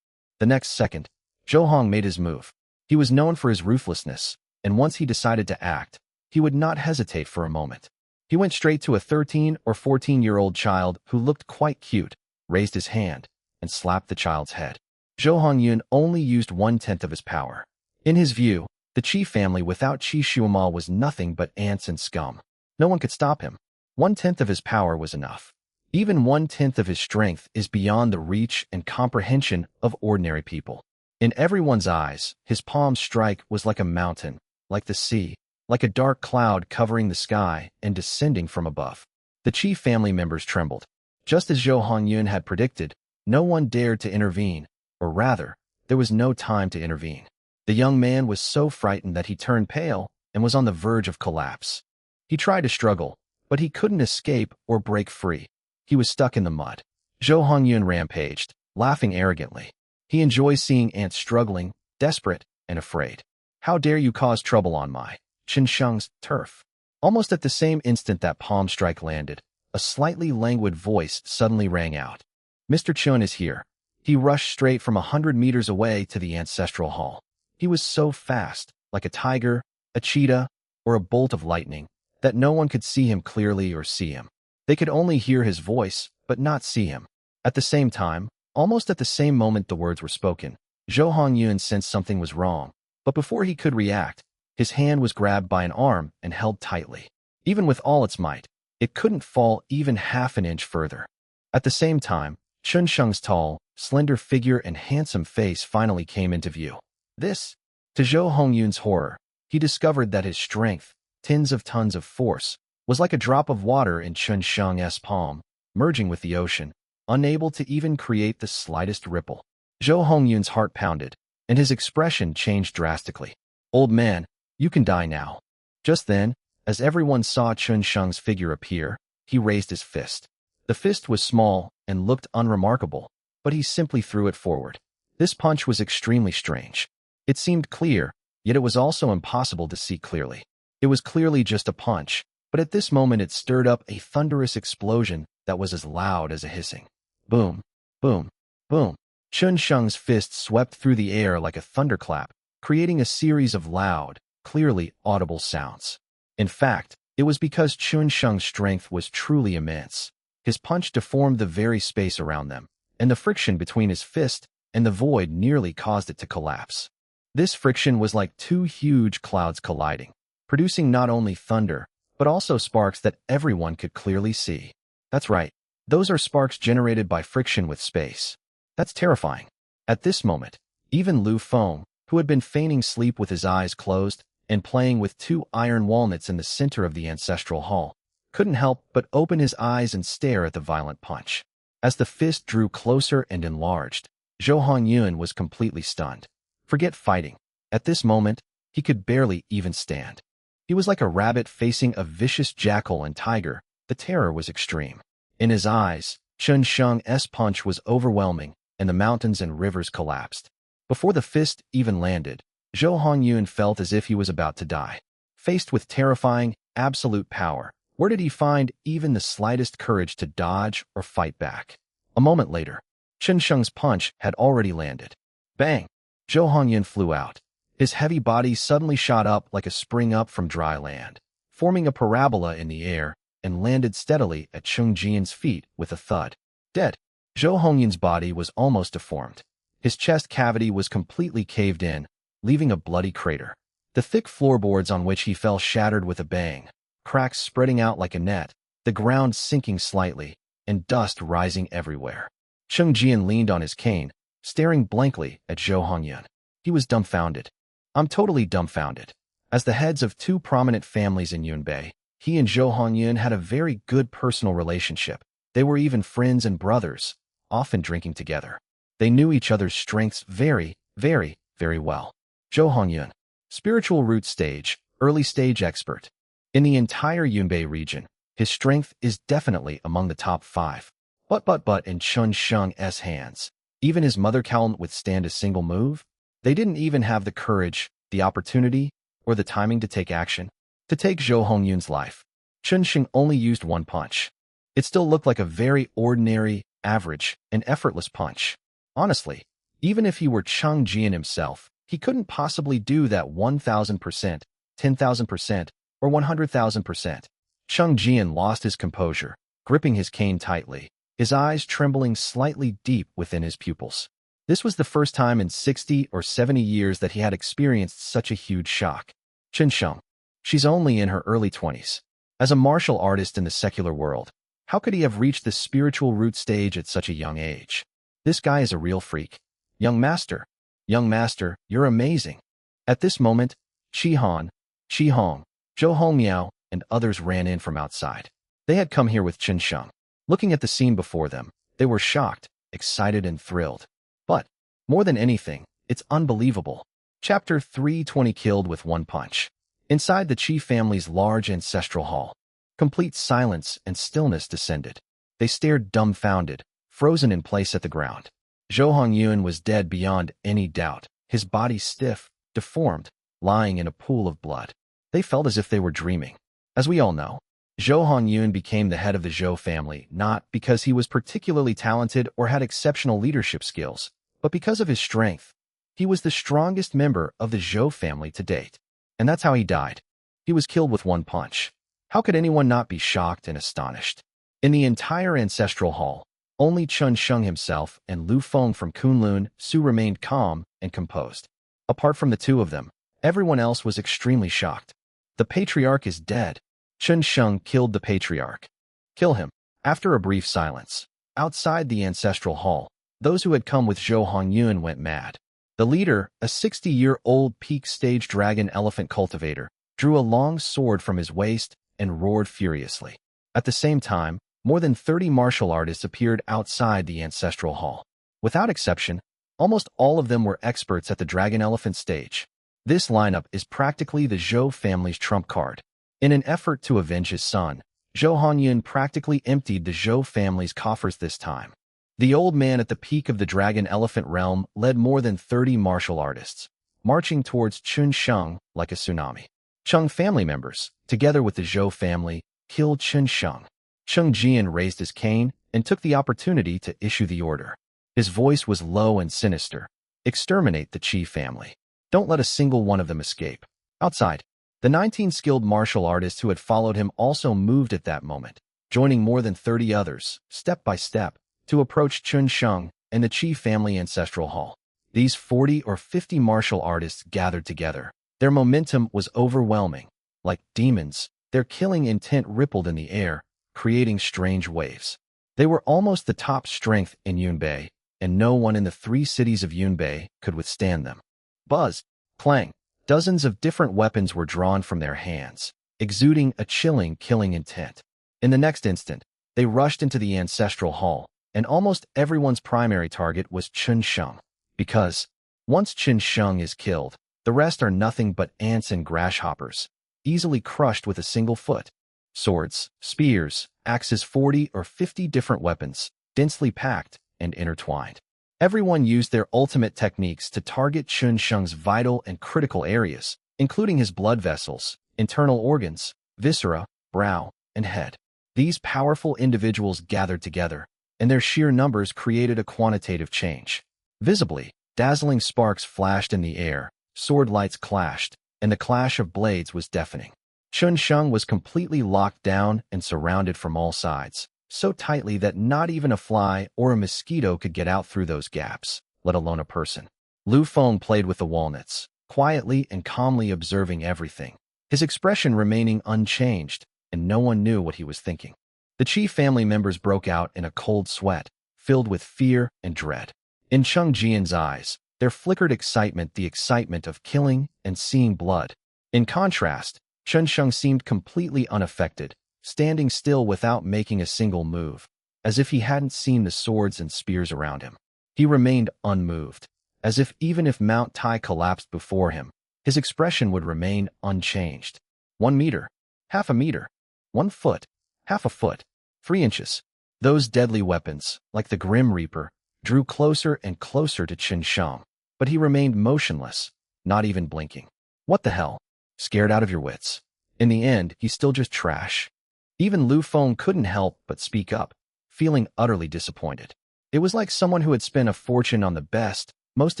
The next second, Zhou Hong made his move. He was known for his ruthlessness, and once he decided to act, he would not hesitate for a moment. He went straight to a 13 or 14-year-old child who looked quite cute, raised his hand, and slapped the child's head. Zhou Hongyun only used 1/10 of his power. In his view, the Qi family without Qi Shuama was nothing but ants and scum. No one could stop him. 1/10 of his power was enough. Even 1/10 of his strength is beyond the reach and comprehension of ordinary people. In everyone's eyes, his palm strike was like a mountain, like the sea, like a dark cloud covering the sky and descending from above. The Qi family members trembled. Just as Zhou Hongyun had predicted, no one dared to intervene, or rather, there was no time to intervene. The young man was so frightened that he turned pale and was on the verge of collapse. He tried to struggle, but he couldn't escape or break free. He was stuck in the mud. Zhou Hongyun rampaged, laughing arrogantly. He enjoys seeing ants struggling, desperate, and afraid. How dare you cause trouble on my Qin Sheng's turf? Almost at the same instant that palm strike landed, a slightly languid voice suddenly rang out. Mr. Chun is here. He rushed straight from 100 meters away to the ancestral hall. He was so fast, like a tiger, a cheetah, or a bolt of lightning, that no one could see him clearly or see him. They could only hear his voice, but not see him. At the same time, almost at the same moment the words were spoken, Zhou Hongyun sensed something was wrong, but before he could react, his hand was grabbed by an arm and held tightly. Even with all its might, it couldn't fall even half an inch further. At the same time, Chun Sheng's tall, slender figure and handsome face finally came into view. This, to Zhou Hongyun's horror, he discovered that his strength, tens of tons of force, was like a drop of water in Chun Sheng's palm, merging with the ocean, unable to even create the slightest ripple. Zhou Hongyun's heart pounded, and his expression changed drastically. Old man, you can die now. Just then, as everyone saw Chun Sheng's figure appear, he raised his fist. The fist was small and looked unremarkable, but he simply threw it forward. This punch was extremely strange. It seemed clear, yet it was also impossible to see clearly. It was clearly just a punch, but at this moment it stirred up a thunderous explosion that was as loud as a hissing. Boom, boom, boom. Chun Sheng's fist swept through the air like a thunderclap, creating a series of loud, clearly audible sounds. In fact, it was because Chun Sheng's strength was truly immense. His punch deformed the very space around them, and the friction between his fist and the void nearly caused it to collapse. This friction was like two huge clouds colliding, producing not only thunder, but also sparks that everyone could clearly see. That's right, those are sparks generated by friction with space. That's terrifying. At this moment, even Lu Feng, who had been feigning sleep with his eyes closed and playing with two iron walnuts in the center of the ancestral hall, couldn't help but open his eyes and stare at the violent punch. As the fist drew closer and enlarged, Zhou Hongyun was completely stunned. Forget fighting. At this moment, he could barely even stand. He was like a rabbit facing a vicious jackal and tiger. The terror was extreme. In his eyes, Chun Sheng's punch was overwhelming, and the mountains and rivers collapsed. Before the fist even landed, Zhou Hongyun felt as if he was about to die. Faced with terrifying, absolute power, where did he find even the slightest courage to dodge or fight back? A moment later, Chun Sheng's punch had already landed. Bang! Zhou Hongyun flew out. His heavy body suddenly shot up like a spring up from dry land, forming a parabola in the air, and landed steadily at Chun Jian's feet with a thud. Dead. Zhou Hongyun's body was almost deformed. His chest cavity was completely caved in, leaving a bloody crater. The thick floorboards on which he fell shattered with a bang, cracks spreading out like a net, the ground sinking slightly, and dust rising everywhere. Chun Jian leaned on his cane, staring blankly at Zhou Hongyun. He was dumbfounded. I'm totally dumbfounded. As the heads of two prominent families in Yunbei, he and Zhou Hongyun had a very good personal relationship. They were even friends and brothers, often drinking together. They knew each other's strengths very, very, very well. Zhou Hongyun, spiritual root stage, early stage expert. In the entire Yunbei region, his strength is definitely among the top 5. But in Chun Sheng's hands, even his mother couldn't withstand a single move. They didn't even have the courage, the opportunity, or the timing to take action. To take Zhou Hongyun's life, Chun Sheng only used one punch. It still looked like a very ordinary, average, and effortless punch. Honestly, even if he were Chun Jian himself, he couldn't possibly do that 1,000%, 10,000%, or 100,000%. Chun Jian lost his composure, gripping his cane tightly, his eyes trembling slightly deep within his pupils. This was the first time in 60 or 70 years that he had experienced such a huge shock. Chen Sheng. She's only in her early 20s. As a martial artist in the secular world, how could he have reached the spiritual root stage at such a young age? This guy is a real freak. Young master, you're amazing. At this moment, Shi Hong, Zhou Hongmiao, and others ran in from outside. They had come here with Chen Sheng. Looking at the scene before them, they were shocked, excited, and thrilled. But, more than anything, it's unbelievable. Chapter 320 Killed with One Punch. Inside the Qi family's large ancestral hall, complete silence and stillness descended. They stared dumbfounded, frozen in place at the ground. Zhou Hongyuan was dead beyond any doubt, his body stiff, deformed, lying in a pool of blood. They felt as if they were dreaming. As we all know, Zhou Hongyuan became the head of the Zhou family not because he was particularly talented or had exceptional leadership skills, but because of his strength. He was the strongest member of the Zhou family to date. And that's how he died. He was killed with one punch. How could anyone not be shocked and astonished? In the entire ancestral hall, only Chen Sheng himself and Lu Feng from Kunlun Su remained calm and composed. Apart from the two of them, everyone else was extremely shocked. The patriarch is dead. Chen Sheng killed the patriarch. Kill him. After a brief silence, outside the ancestral hall, those who had come with Zhou Hongyuan went mad. The leader, a 60-year-old peak stage dragon elephant cultivator, drew a long sword from his waist and roared furiously. At the same time, more than 30 martial artists appeared outside the ancestral hall. Without exception, almost all of them were experts at the dragon elephant stage. This lineup is practically the Zhou family's trump card. In an effort to avenge his son, Zhou Hongyuan practically emptied the Zhou family's coffers this time. The old man at the peak of the dragon elephant realm led more than 30 martial artists, marching towards Chen Sheng like a tsunami. Cheng family members, together with the Zhou family, killed Chen Sheng. Cheng Jian raised his cane and took the opportunity to issue the order. His voice was low and sinister. Exterminate the Qi family. Don't let a single one of them escape. Outside, the 19 skilled martial artists who had followed him also moved at that moment, joining more than 30 others, step by step, to approach Chen Sheng and the Qi family ancestral hall. These 40 or 50 martial artists gathered together. Their momentum was overwhelming. Like demons, their killing intent rippled in the air, creating strange waves. They were almost the top strength in Yunbei, and no one in the 3 cities of Yunbei could withstand them. Buzz, clang, dozens of different weapons were drawn from their hands, exuding a chilling killing intent. In the next instant, they rushed into the ancestral hall, and almost everyone's primary target was Chen Sheng. Because, once Chen Sheng is killed, the rest are nothing but ants and grasshoppers, easily crushed with a single foot. Swords, spears, axes, 40 or 50 different weapons, densely packed and intertwined. Everyone used their ultimate techniques to target Chen Sheng's vital and critical areas, including his blood vessels, internal organs, viscera, brow, and head. These powerful individuals gathered together, and their sheer numbers created a quantitative change. Visibly, dazzling sparks flashed in the air, sword lights clashed, and the clash of blades was deafening. Chen Sheng was completely locked down and surrounded from all sides, so tightly that not even a fly or a mosquito could get out through those gaps, let alone a person. Lu Feng played with the walnuts, quietly and calmly observing everything, his expression remaining unchanged, and no one knew what he was thinking. The Qi family members broke out in a cold sweat, filled with fear and dread. In Cheng Jian's eyes, there flickered excitement, the excitement of killing and seeing blood. In contrast, Chen Sheng seemed completely unaffected, standing still without making a single move, as if he hadn't seen the swords and spears around him. He remained unmoved, as if even if Mount Tai collapsed before him, his expression would remain unchanged. 1 meter, half a meter, 1 foot, half a foot, 3 inches. Those deadly weapons, like the Grim Reaper, drew closer and closer to Chen Sheng, but he remained motionless, not even blinking. What the hell? Scared out of your wits. In the end, he's still just trash. Even Lu Feng couldn't help but speak up, feeling utterly disappointed. It was like someone who had spent a fortune on the best, most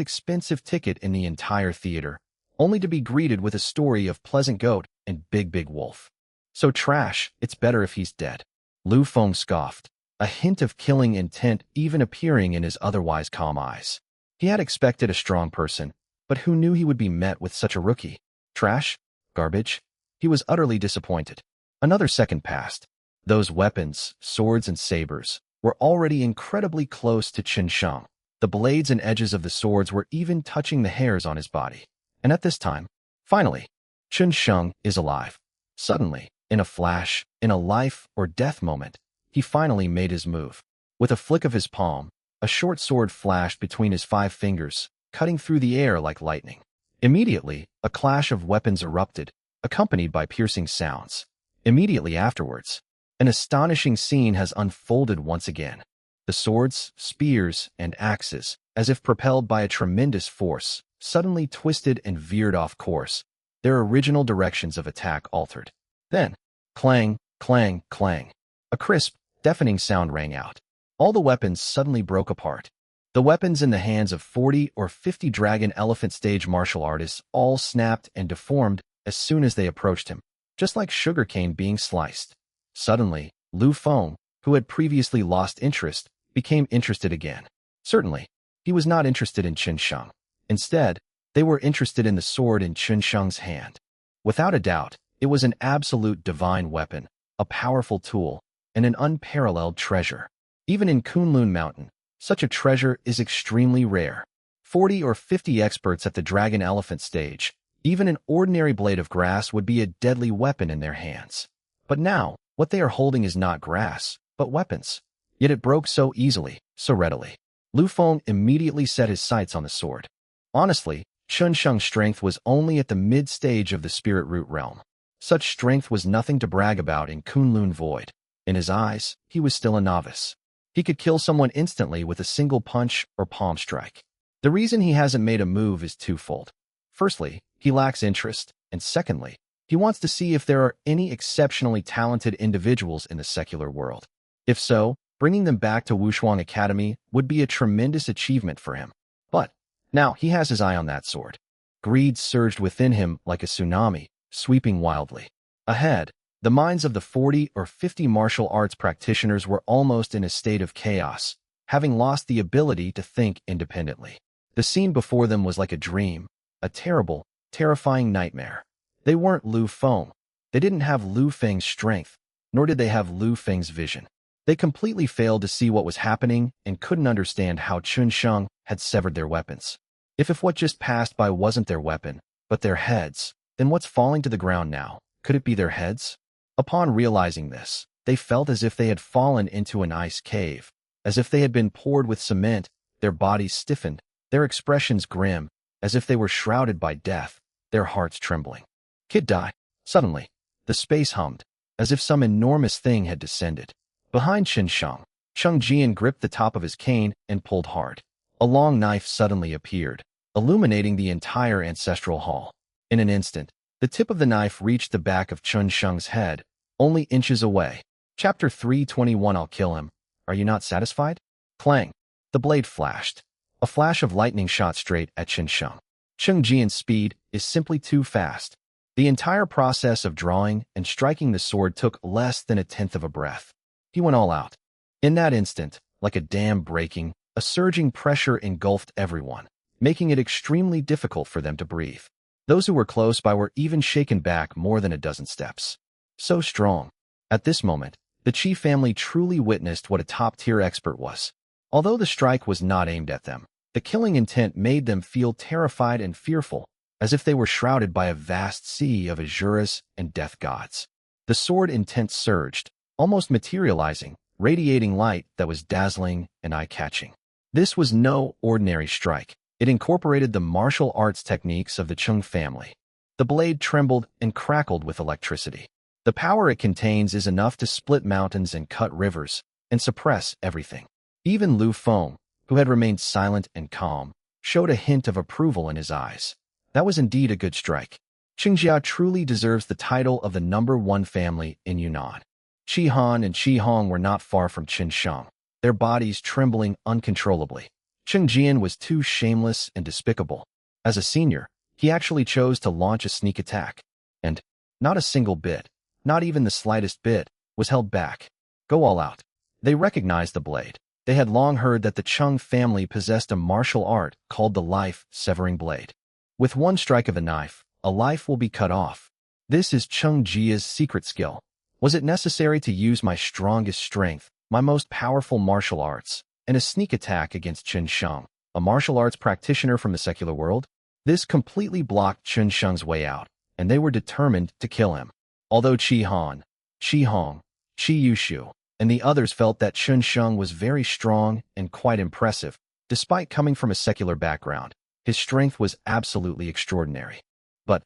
expensive ticket in the entire theater, only to be greeted with a story of Pleasant Goat and Big Wolf. So trash, it's better if he's dead. Lu Feng scoffed, a hint of killing intent even appearing in his otherwise calm eyes. He had expected a strong person, but who knew he would be met with such a rookie? Trash? Garbage? He was utterly disappointed. Another second passed. Those weapons, swords and sabers, were already incredibly close to Qin Sheng. The blades and edges of the swords were even touching the hairs on his body. And at this time, finally, Qin Sheng is alive. Suddenly, in a flash, in a life or death moment, he finally made his move. With a flick of his palm, a short sword flashed between his 5 fingers, cutting through the air like lightning. Immediately, a clash of weapons erupted, accompanied by piercing sounds. Immediately afterwards, an astonishing scene has unfolded once again. The swords, spears, and axes, as if propelled by a tremendous force, suddenly twisted and veered off course, their original directions of attack altered. Then, clang, clang, clang. A crisp, deafening sound rang out. All the weapons suddenly broke apart. The weapons in the hands of 40 or 50 dragon elephant stage martial artists all snapped and deformed as soon as they approached him, just like sugarcane being sliced. Suddenly, Lu Feng, who had previously lost interest, became interested again. Certainly, he was not interested in Qin Sheng. Instead, they were interested in the sword in Qin Sheng's hand. Without a doubt, it was an absolute divine weapon, a powerful tool, and an unparalleled treasure. Even in Kunlun Mountain, such a treasure is extremely rare. 40 or 50 experts at the dragon elephant stage, even an ordinary blade of grass would be a deadly weapon in their hands. But now, what they are holding is not grass, but weapons. Yet it broke so easily, so readily. Lu Feng immediately set his sights on the sword. Honestly, Qin Sheng's strength was only at the mid-stage of the spirit root realm. Such strength was nothing to brag about in Kunlun Void. In his eyes, he was still a novice. He could kill someone instantly with a single punch or palm strike. The reason he hasn't made a move is twofold. Firstly, he lacks interest, and secondly, he wants to see if there are any exceptionally talented individuals in the secular world. If so, bringing them back to Wushuang Academy would be a tremendous achievement for him. But now he has his eye on that sword. Greed surged within him like a tsunami, sweeping wildly. Ahead, the minds of the 40 or 50 martial arts practitioners were almost in a state of chaos, having lost the ability to think independently. The scene before them was like a dream, a terrible, terrifying nightmare. They weren't Lu Feng. They didn't have Lu Feng's strength, nor did they have Lu Feng's vision. They completely failed to see what was happening and couldn't understand how Qin Sheng had severed their weapons. If what just passed by wasn't their weapon, but their heads, then what's falling to the ground now? Could it be their heads? Upon realizing this, they felt as if they had fallen into an ice cave, as if they had been poured with cement, their bodies stiffened, their expressions grim, as if they were shrouded by death, their hearts trembling. Kid die. Suddenly, the space hummed, as if some enormous thing had descended. Behind Qin Sheng, Cheng Jian gripped the top of his cane and pulled hard. A long knife suddenly appeared, illuminating the entire ancestral hall. In an instant, the tip of the knife reached the back of Qin Sheng's head, only inches away. Chapter 321. I'll kill him. Are you not satisfied? Clang. The blade flashed. A flash of lightning shot straight at Qin Sheng. Cheng Jian's speed is simply too fast. The entire process of drawing and striking the sword took less than a tenth of a breath. He went all out. In that instant, like a dam breaking, a surging pressure engulfed everyone, making it extremely difficult for them to breathe. Those who were close by were even shaken back more than a dozen steps. So strong. At this moment, the Qi family truly witnessed what a top-tier expert was. Although the strike was not aimed at them, the killing intent made them feel terrified and fearful, as if they were shrouded by a vast sea of Asuras and death gods. The sword intent surged, almost materializing, radiating light that was dazzling and eye-catching. This was no ordinary strike. It incorporated the martial arts techniques of the Chung family. The blade trembled and crackled with electricity. The power it contains is enough to split mountains and cut rivers, and suppress everything. Even Lu Feng, who had remained silent and calm, showed a hint of approval in his eyes. That was indeed a good strike. Qingjia truly deserves the title of the #1 family in Yunnan. Qi Han and Qi Hong were not far from Qin Sheng, their bodies trembling uncontrollably. Cheng Jian was too shameless and despicable. As a senior, he actually chose to launch a sneak attack. And not a single bit, not even the slightest bit, was held back. Go all out. They recognized the blade. They had long heard that the Chung family possessed a martial art called the life-severing blade. With one strike of a knife, a life will be cut off. This is Chung Jia's secret skill. Was it necessary to use my strongest strength, my most powerful martial arts, and a sneak attack against Chen Sheng, a martial arts practitioner from the secular world? This completely blocked Chen Sheng's way out, and they were determined to kill him. Although Qi Han, Qi Hong, Qi Yushu, and the others felt that Chen Sheng was very strong and quite impressive, despite coming from a secular background, his strength was absolutely extraordinary. But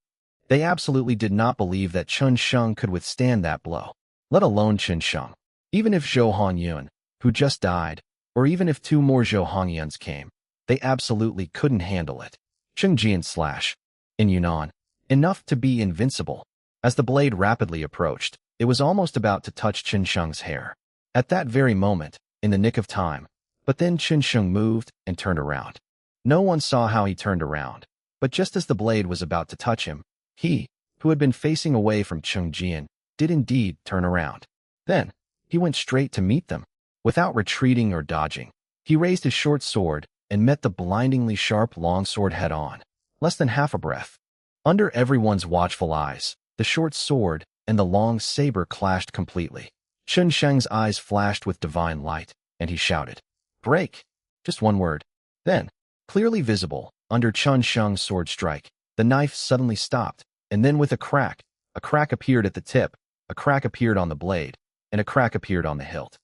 they absolutely did not believe that Chen Sheng could withstand that blow, let alone Chen Sheng. Even if Zhou Hongyun, who just died, or even if 2 more Zhou Hongyuns came, they absolutely couldn't handle it. Chen Jian slash. In Yunnan, enough to be invincible. As the blade rapidly approached, it was almost about to touch Chen Sheng's hair. At that very moment, in the nick of time, but then Chen Sheng moved and turned around. No one saw how he turned around, but just as the blade was about to touch him, he, who had been facing away from Chen Jian, did indeed turn around. Then, he went straight to meet them. Without retreating or dodging, he raised his short sword and met the blindingly sharp long sword head-on, less than half a breath. Under everyone's watchful eyes, the short sword and the long saber clashed completely. Chen Sheng's eyes flashed with divine light, and he shouted, "Break!" Just one word. Then, clearly visible, under Chen Sheng's sword strike, the knife suddenly stopped, and then with a crack appeared at the tip, a crack appeared on the blade, and a crack appeared on the hilt.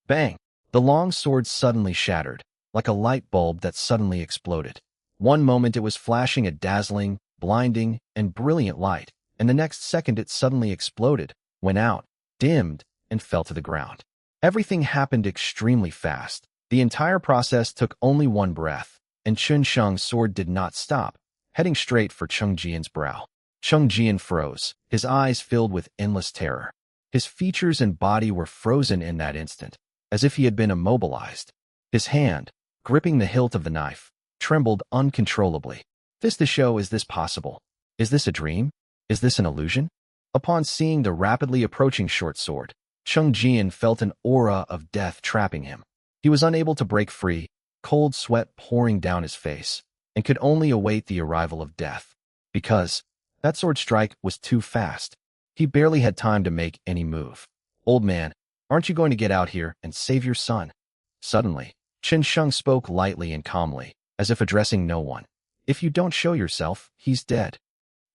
Bang! The long sword suddenly shattered, like a light bulb that suddenly exploded. One moment it was flashing a dazzling, blinding, and brilliant light, and the next second it suddenly exploded, went out, dimmed, and fell to the ground. Everything happened extremely fast. The entire process took only one breath, and Chen Sheng's sword did not stop, heading straight for Chen Jian's brow. Chen Jian froze, his eyes filled with endless terror. His features and body were frozen in that instant, as if he had been immobilized. His hand, gripping the hilt of the knife, trembled uncontrollably. This to show, is this possible? Is this a dream? Is this an illusion? Upon seeing the rapidly approaching short sword, Chen Jian felt an aura of death trapping him. He was unable to break free, cold sweat pouring down his face, and could only await the arrival of death. Because that sword strike was too fast. He barely had time to make any move. "Old man, aren't you going to get out here and save your son?" Suddenly, Chen Sheng spoke lightly and calmly, as if addressing no one. "If you don't show yourself, he's dead."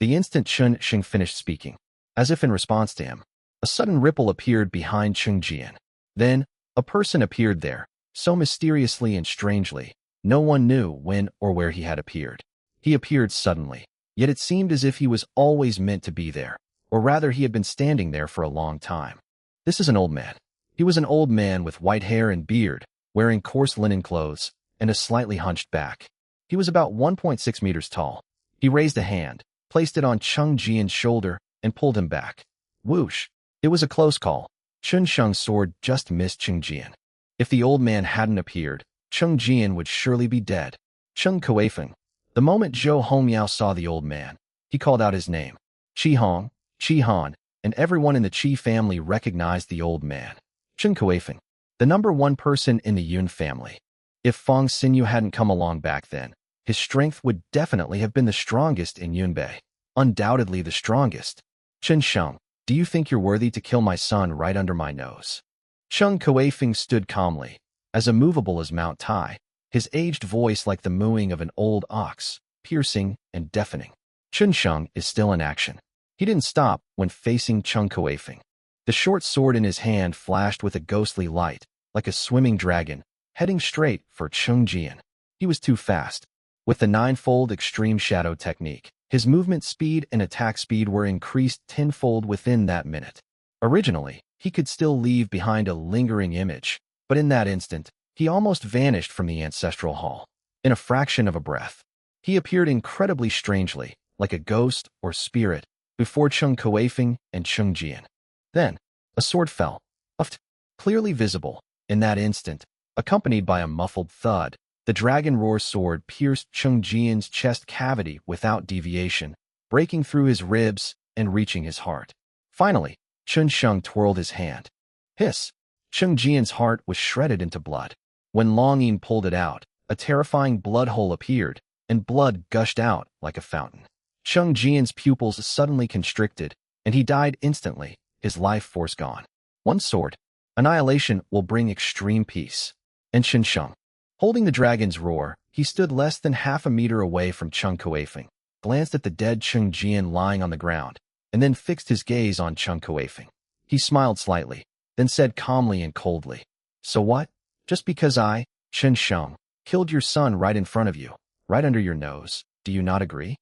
The instant Chen Sheng finished speaking, as if in response to him, a sudden ripple appeared behind Chen Jian. Then, a person appeared there, so mysteriously and strangely, no one knew when or where he had appeared. He appeared suddenly, yet it seemed as if he was always meant to be there, or rather he had been standing there for a long time. This is an old man. He was an old man with white hair and beard, wearing coarse linen clothes, and a slightly hunched back. He was about 1.6 meters tall. He raised a hand, placed it on Chen Jian's shoulder, and pulled him back. Whoosh! It was a close call. Chen Sheng's sword just missed Chen Jian. If the old man hadn't appeared, Chen Jian would surely be dead. Chen Kueifeng. The moment Zhou Hongyao saw the old man, he called out his name. Qi Hong, Qi Han, and everyone in the Qi family recognized the old man. Chen Kueifeng, the #1 person in the Yun family. If Feng Xinyu hadn't come along back then, his strength would definitely have been the strongest in Yunbei. Undoubtedly the strongest. "Chen Sheng, do you think you're worthy to kill my son right under my nose?" Chen Kueifeng stood calmly, as immovable as Mount Tai, his aged voice like the mooing of an old ox, piercing and deafening. Chen Sheng is still in action. He didn't stop when facing Chen Kueifeng. The short sword in his hand flashed with a ghostly light, like a swimming dragon, heading straight for Chen Jian. He was too fast. With the ninefold extreme shadow technique, his movement speed and attack speed were increased tenfold within that minute. Originally, he could still leave behind a lingering image, but in that instant, he almost vanished from the ancestral hall. In a fraction of a breath, he appeared incredibly strangely, like a ghost or spirit, before Chen Kueifeng and Chen Jian. Then, a sword fell, clearly visible. In that instant, accompanied by a muffled thud, the dragon roar sword pierced Chen Jian's chest cavity without deviation, breaking through his ribs and reaching his heart. Finally, Chen Sheng twirled his hand. Hiss! Chen Jian's heart was shredded into blood. When Longing pulled it out, a terrifying blood hole appeared, and blood gushed out like a fountain. Cheng Jian's pupils suddenly constricted, and he died instantly, his life force gone. One sword. Annihilation will bring extreme peace. And Chen Sheng, holding the dragon's roar, he stood less than half a meter away from Cheng Kueifeng, glanced at the dead Cheng Jian lying on the ground, and then fixed his gaze on Cheng Kueifeng. He smiled slightly, then said calmly and coldly, "So what? Just because I, Chen Sheng, killed your son right in front of you, right under your nose, do you not agree?"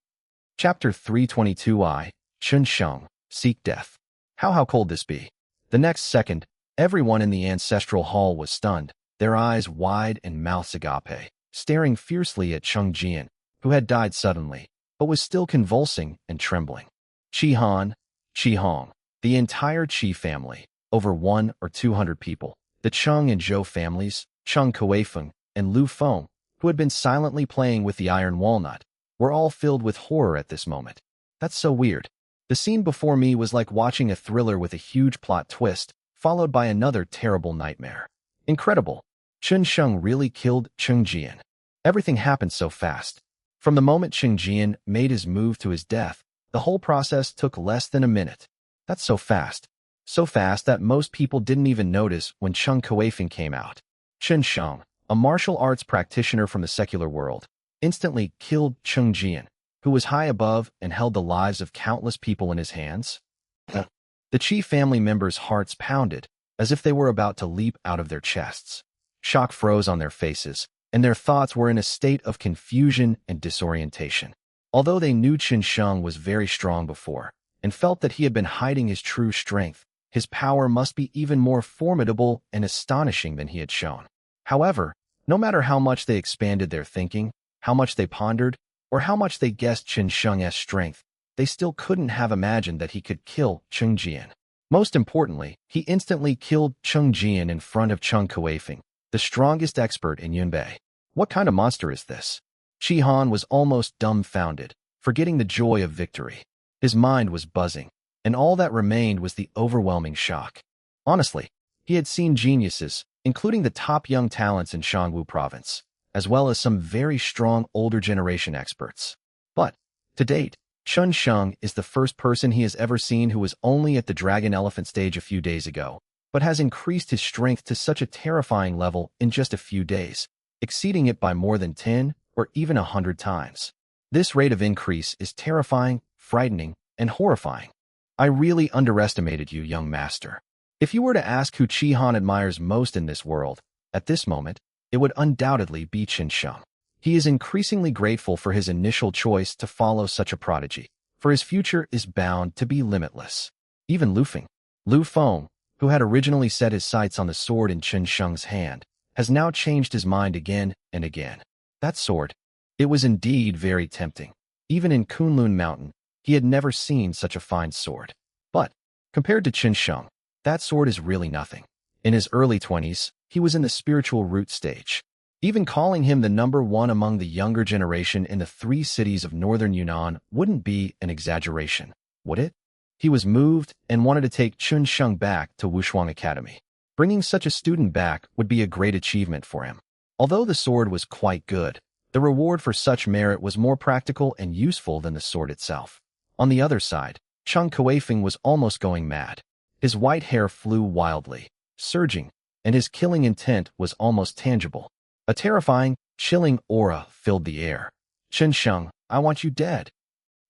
Chapter 322 I, Chen Sheng, Seek Death. How cold this be? The next second, everyone in the ancestral hall was stunned, their eyes wide and mouths agape, staring fiercely at Cheng Jian, who had died suddenly, but was still convulsing and trembling. Qi Han, Qi Hong, the entire Qi family, over 100 or 200 people, the Cheng and Zhou families, Cheng Kueifeng, and Lu Feng, who had been silently playing with the iron walnut, were all filled with horror at this moment. That's so weird. The scene before me was like watching a thriller with a huge plot twist, followed by another terrible nightmare. Incredible. Chen Sheng really killed Cheng Jian. Everything happened so fast. From the moment Cheng Jian made his move to his death, the whole process took less than a minute. That's so fast. So fast that most people didn't even notice when Cheng Kueifeng came out. Chen Sheng, a martial arts practitioner from the secular world, instantly killed Cheng Jian, who was high above and held the lives of countless people in his hands. The Qi family members' hearts pounded, as if they were about to leap out of their chests. Shock froze on their faces, and their thoughts were in a state of confusion and disorientation. Although they knew Chen Sheng was very strong before, and felt that he had been hiding his true strength, his power must be even more formidable and astonishing than he had shown. However, no matter how much they expanded their thinking, how much they pondered, or how much they guessed Chen Sheng's strength, they still couldn't have imagined that he could kill Cheng Jian. Most importantly, he instantly killed Cheng Jian in front of Cheng Kueifeng, the strongest expert in Yunbei. What kind of monster is this? Qi Han was almost dumbfounded, forgetting the joy of victory. His mind was buzzing, and all that remained was the overwhelming shock. Honestly, he had seen geniuses, including the top young talents in Shangwu province, as well as some very strong older generation experts. But, to date, Chen Sheng is the first person he has ever seen who was only at the dragon elephant stage a few days ago, but has increased his strength to such a terrifying level in just a few days, exceeding it by more than 10 or even 100 times. This rate of increase is terrifying, frightening, and horrifying. I really underestimated you, young master. If you were to ask who Qi Han admires most in this world, at this moment, it would undoubtedly be Chen Sheng. He is increasingly grateful for his initial choice to follow such a prodigy, for his future is bound to be limitless. Even Lu Feng, who had originally set his sights on the sword in Chen Sheng's hand, has now changed his mind again and again. That sword, it was indeed very tempting. Even in Kunlun Mountain, he had never seen such a fine sword. But, compared to Chen Sheng, that sword is really nothing. In his early 20s, he was in the spiritual root stage. Even calling him the #1 among the younger generation in the 3 cities of northern Yunnan wouldn't be an exaggeration, would it? He was moved and wanted to take Chen Sheng back to Wushuang Academy. Bringing such a student back would be a great achievement for him. Although the sword was quite good, the reward for such merit was more practical and useful than the sword itself. On the other side, Cheng Kueifeng was almost going mad. His white hair flew wildly, surging, and his killing intent was almost tangible. A terrifying, chilling aura filled the air. Chen Sheng, I want you dead.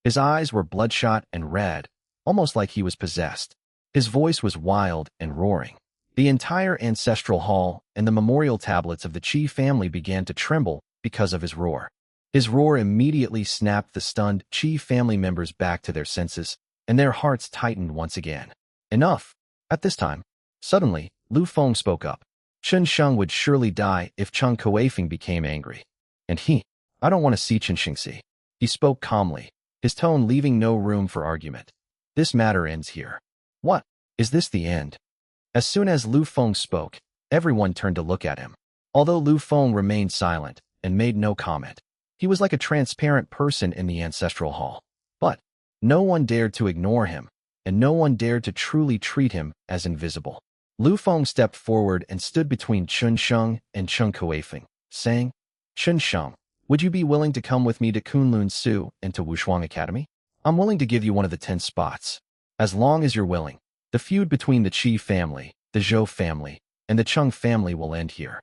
His eyes were bloodshot and red, almost like he was possessed. His voice was wild and roaring. The entire ancestral hall and the memorial tablets of the Qi family began to tremble because of his roar. His roar immediately snapped the stunned Qi family members back to their senses, and their hearts tightened once again. Enough. At this time, suddenly, Lu Feng spoke up. Chen Sheng would surely die if Cheng Kueifeng became angry. And I don't want to see Chen Sheng see. He spoke calmly, his tone leaving no room for argument. This matter ends here. What? Is this the end? As soon as Lu Feng spoke, everyone turned to look at him. Although Lu Feng remained silent and made no comment, he was like a transparent person in the ancestral hall. But no one dared to ignore him, and no one dared to truly treat him as invisible. Lu Feng stepped forward and stood between Chun Sheng and Cheng Kueifeng, saying, Chun Sheng, would you be willing to come with me to Kunlun Su and to Wushuang Academy? I'm willing to give you one of the 10 spots. As long as you're willing. The feud between the Qi family, the Zhou family, and the Cheng family will end here.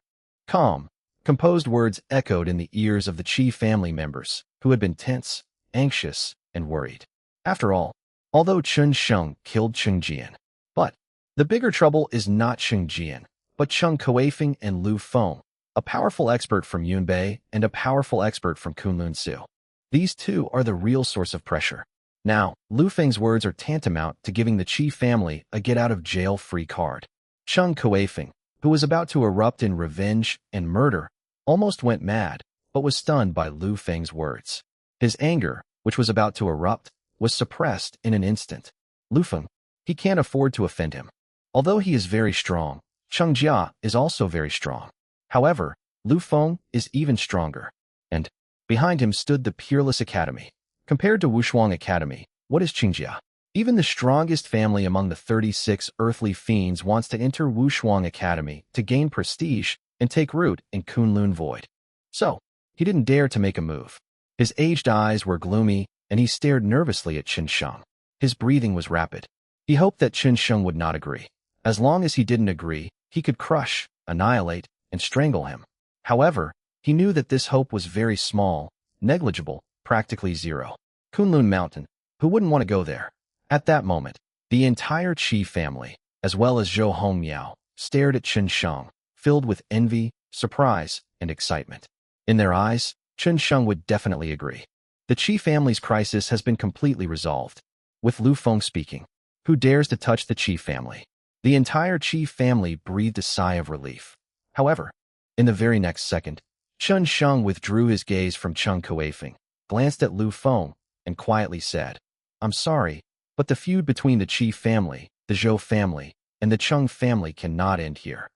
Calm, composed words echoed in the ears of the Qi family members, who had been tense, anxious, and worried. After all, although Chun Sheng killed Cheng Jian, but the bigger trouble is not Cheng Jian, but Cheng Kueifeng and Lu Feng, a powerful expert from Yunbei and a powerful expert from Kunlun Su. These two are the real source of pressure. Now, Lu Feng's words are tantamount to giving the Qi family a get-out-of-jail-free card. Cheng Kueifeng, who was about to erupt in revenge and murder, almost went mad, but was stunned by Lu Feng's words. His anger, which was about to erupt, was suppressed in an instant. Lu Feng, he can't afford to offend him. Although he is very strong, Cheng Jia is also very strong. However, Lu Feng is even stronger. And behind him stood the Peerless Academy. Compared to Wushuang Academy, what is Qingjia? Even the strongest family among the 36 earthly fiends wants to enter Wushuang Academy to gain prestige and take root in Kunlun Void. So, he didn't dare to make a move. His aged eyes were gloomy, and he stared nervously at Qin Sheng. His breathing was rapid. He hoped that Qin Sheng would not agree. As long as he didn't agree, he could crush, annihilate, and strangle him. However, he knew that this hope was very small, negligible, practically zero. Kunlun Mountain, who wouldn't want to go there? At that moment, the entire Qi family, as well as Zhou Hongmiao, stared at Qin Sheng, filled with envy, surprise, and excitement. In their eyes, Qin Sheng would definitely agree. The Qi family's crisis has been completely resolved. With Lu Feng speaking, who dares to touch the Qi family? The entire Qi family breathed a sigh of relief. However, in the very next second, Qin Sheng withdrew his gaze from Cheng Kueifeng, glanced at Lu Feng, and quietly said, I'm sorry, but the feud between the Qi family, the Zhou family, and the Cheng family cannot end here.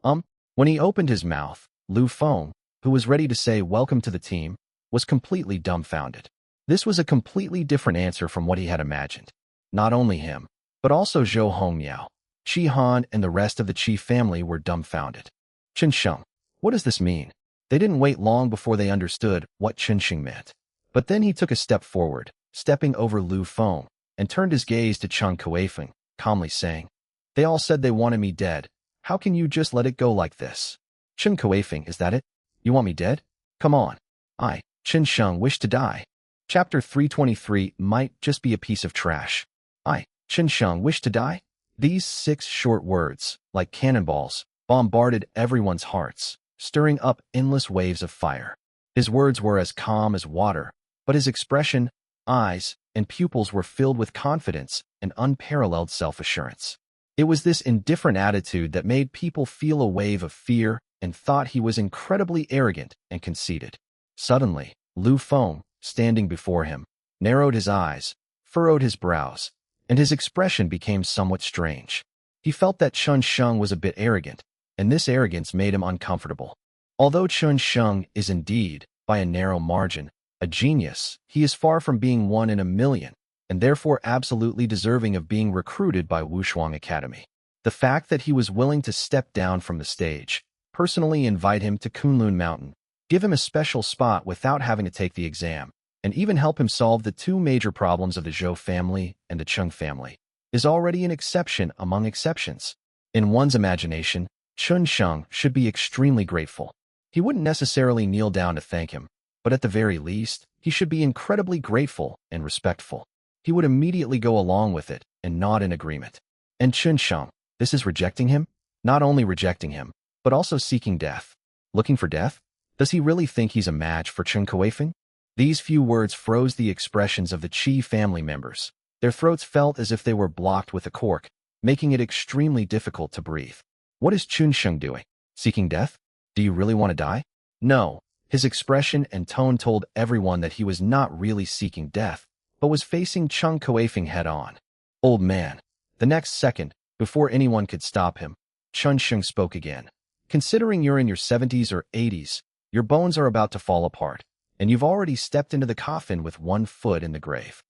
When he opened his mouth, Lu Feng, who was ready to say welcome to the team, was completely dumbfounded. This was a completely different answer from what he had imagined. Not only him, but also Zhou Hongmiao, Qi Han, and the rest of the Qi family were dumbfounded. Qin Sheng, what does this mean? They didn't wait long before they understood what Qin Sheng meant. But then he took a step forward, stepping over Lu Feng, and turned his gaze to Cheng Kueifeng, calmly saying, They all said they wanted me dead. How can you just let it go like this? Cheng Kueifeng, is that it? You want me dead? Come on. I, Qin Sheng, wish to die. Chapter 323 might just be a piece of trash. I, Qin Sheng, wish to die? These 6 short words, like cannonballs, bombarded everyone's hearts, stirring up endless waves of fire. His words were as calm as water, but his expression, eyes, and pupils were filled with confidence and unparalleled self-assurance. It was this indifferent attitude that made people feel a wave of fear and thought he was incredibly arrogant and conceited. Suddenly, Lu Feng, standing before him, narrowed his eyes, furrowed his brows, and his expression became somewhat strange. He felt that Qin Sheng was a bit arrogant, and this arrogance made him uncomfortable. Although Qin Sheng is indeed, by a narrow margin, a genius, he is far from being one in a million, and therefore absolutely deserving of being recruited by Wushuang Academy. The fact that he was willing to step down from the stage, personally invite him to Kunlun Mountain, give him a special spot without having to take the exam, and even help him solve the 2 major problems of the Zhou family and the Cheng family, is already an exception among exceptions. In one's imagination, Qin Sheng should be extremely grateful. He wouldn't necessarily kneel down to thank him, but at the very least, he should be incredibly grateful and respectful. He would immediately go along with it and nod in agreement. And Qin Sheng, this is rejecting him? Not only rejecting him, but also seeking death. Looking for death? Does he really think he's a match for Cheng Kueifeng? These few words froze the expressions of the Qi family members. Their throats felt as if they were blocked with a cork, making it extremely difficult to breathe. What is Qin Sheng doing? Seeking death? Do you really want to die? No. His expression and tone told everyone that he was not really seeking death, but was facing Cheng Kueifeng head-on. Old man. The next second, before anyone could stop him, Qin Sheng spoke again. Considering you're in your 70s or 80s, your bones are about to fall apart, and you've already stepped into the coffin with 1 foot in the grave.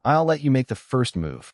I'll let you make the first move.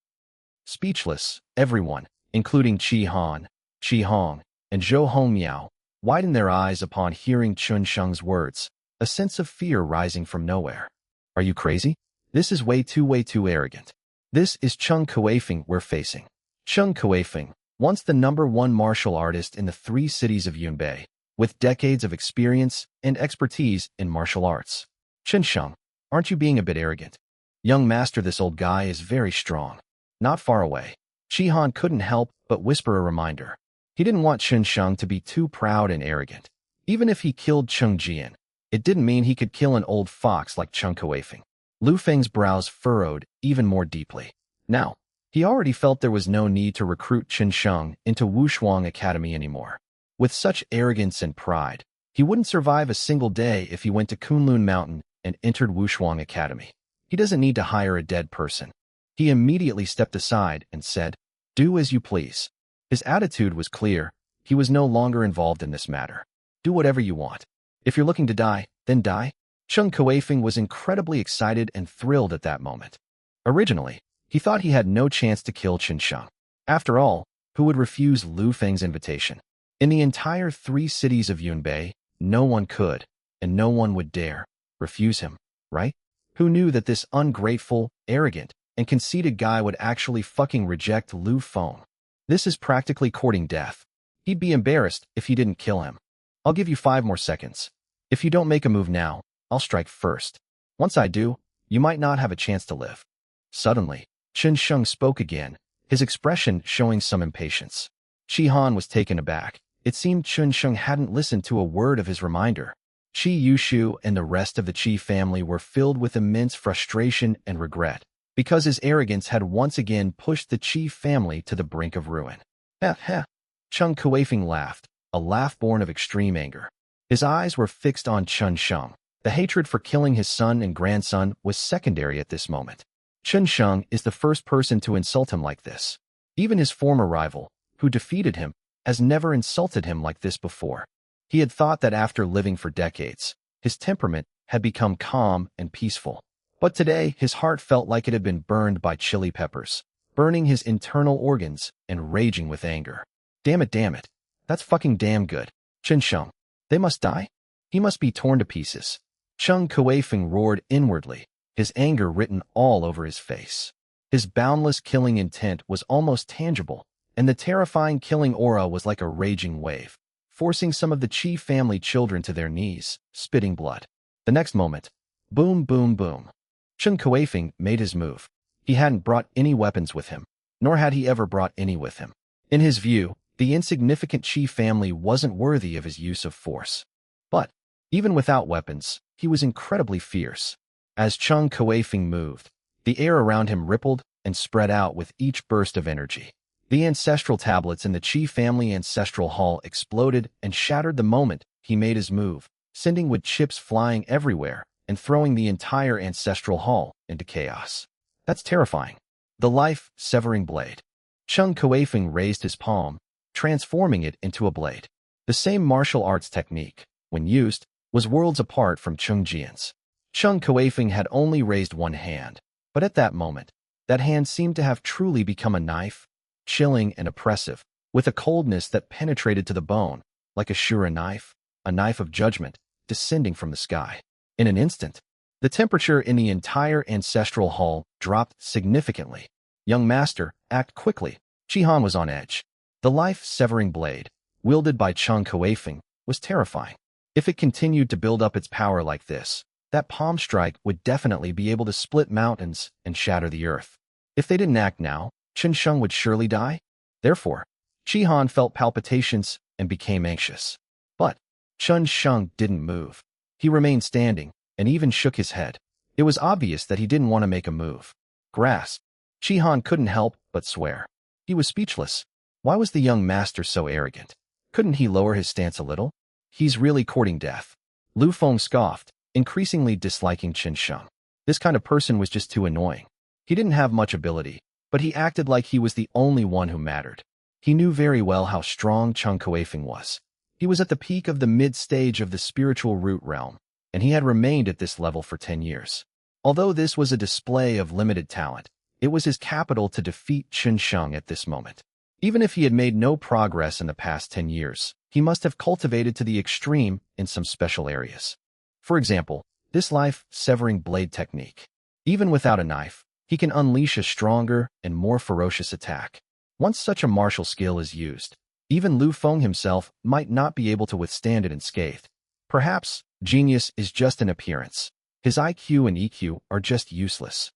Speechless, everyone, including Qi Han, Qi Hong, and Zhou Hongmiao widened their eyes upon hearing Chun Sheng's words, a sense of fear rising from nowhere. Are you crazy? This is way too arrogant. This is Cheng Kueifeng we're facing. Cheng Kueifeng, once the #1 martial artist in the 3 cities of Yunbei, with decades of experience and expertise in martial arts. Chen Sheng, aren't you being a bit arrogant? Young master, this old guy is very strong. Not far away. Qi Han couldn't help but whisper a reminder. He didn't want Chen Sheng to be too proud and arrogant. Even if he killed Cheng Jian, it didn't mean he could kill an old fox like Cheng Kueifeng. Lu Feng's brows furrowed even more deeply. Now, he already felt there was no need to recruit Chen Sheng into Wushuang Academy anymore. With such arrogance and pride, he wouldn't survive a single day if he went to Kunlun Mountain and entered Wushuang Academy. He doesn't need to hire a dead person. He immediately stepped aside and said, "Do as you please." His attitude was clear. He was no longer involved in this matter. Do whatever you want. If you're looking to die, then die. Cheng Kueifeng was incredibly excited and thrilled at that moment. Originally, he thought he had no chance to kill Chen Sheng. After all, who would refuse Lu Feng's invitation? In the entire 3 cities of Yunbei, no one could, and no one would dare, refuse him, right? Who knew that this ungrateful, arrogant, and conceited guy would actually fucking reject Lu Feng? This is practically courting death. He'd be embarrassed if he didn't kill him. I'll give you 5 more seconds. If you don't make a move now, I'll strike first. Once I do, you might not have a chance to live. Suddenly, Chen Sheng spoke again, his expression showing some impatience. Qi Han was taken aback. It seemed Chen Sheng hadn't listened to a word of his reminder. Qi Yushu and the rest of the Qi family were filled with immense frustration and regret, because his arrogance had once again pushed the Qi family to the brink of ruin. Heh heh. Cheng Kueifeng laughed, a laugh born of extreme anger. His eyes were fixed on Chen Sheng. The hatred for killing his son and grandson was secondary at this moment. Chen Sheng is the first person to insult him like this. Even his former rival, who defeated him, has never insulted him like this before. He had thought that after living for decades, his temperament had become calm and peaceful. But today, his heart felt like it had been burned by chili peppers, burning his internal organs and raging with anger. Damn it. That's fucking damn good. Chen Sheng, they must die? He must be torn to pieces. Cheng Kueifeng roared inwardly, his anger written all over his face. His boundless killing intent was almost tangible, and the terrifying killing aura was like a raging wave, forcing some of the Qi family children to their knees, spitting blood. The next moment, boom, boom, boom. Cheng Kueifeng made his move. He hadn't brought any weapons with him, nor had he ever brought any with him. In his view, the insignificant Qi family wasn't worthy of his use of force. But, even without weapons, he was incredibly fierce. As Cheng Kueifeng moved, the air around him rippled and spread out with each burst of energy. The ancestral tablets in the Qi family ancestral hall exploded and shattered the moment he made his move, sending wood chips flying everywhere and throwing the entire ancestral hall into chaos. That's terrifying. The life-severing blade. Cheng Kueifeng raised his palm, transforming it into a blade. The same martial arts technique, when used, was worlds apart from Cheng Jian's. Cheng Kueifeng had only raised one hand, but at that moment, that hand seemed to have truly become a knife, chilling and oppressive, with a coldness that penetrated to the bone, like a Shura knife, a knife of judgment, descending from the sky. In an instant, the temperature in the entire ancestral hall dropped significantly. Young master, act quickly. Qi Han was on edge. The life-severing blade, wielded by Cheng Kueifeng, was terrifying. If it continued to build up its power like this, that palm strike would definitely be able to split mountains and shatter the earth. If they didn't act now, Chen Sheng would surely die. Therefore, Qi Han felt palpitations and became anxious. But Chen Sheng didn't move. He remained standing and even shook his head. It was obvious that he didn't want to make a move. Grasp. Qi Han couldn't help but swear. He was speechless. Why was the young master so arrogant? Couldn't he lower his stance a little? He's really courting death. Lu Feng scoffed, increasingly disliking Chen Sheng. This kind of person was just too annoying. He didn't have much ability, but he acted like he was the only one who mattered. He knew very well how strong Cheng Kueifeng was. He was at the peak of the mid-stage of the spiritual root realm, and he had remained at this level for 10 years. Although this was a display of limited talent, it was his capital to defeat Chen Sheng at this moment. Even if he had made no progress in the past 10 years, he must have cultivated to the extreme in some special areas. For example, this life-severing blade technique. Even without a knife, he can unleash a stronger and more ferocious attack. Once such a martial skill is used, even Lu Feng himself might not be able to withstand it unscathed. Perhaps genius is just an appearance. His IQ and EQ are just useless.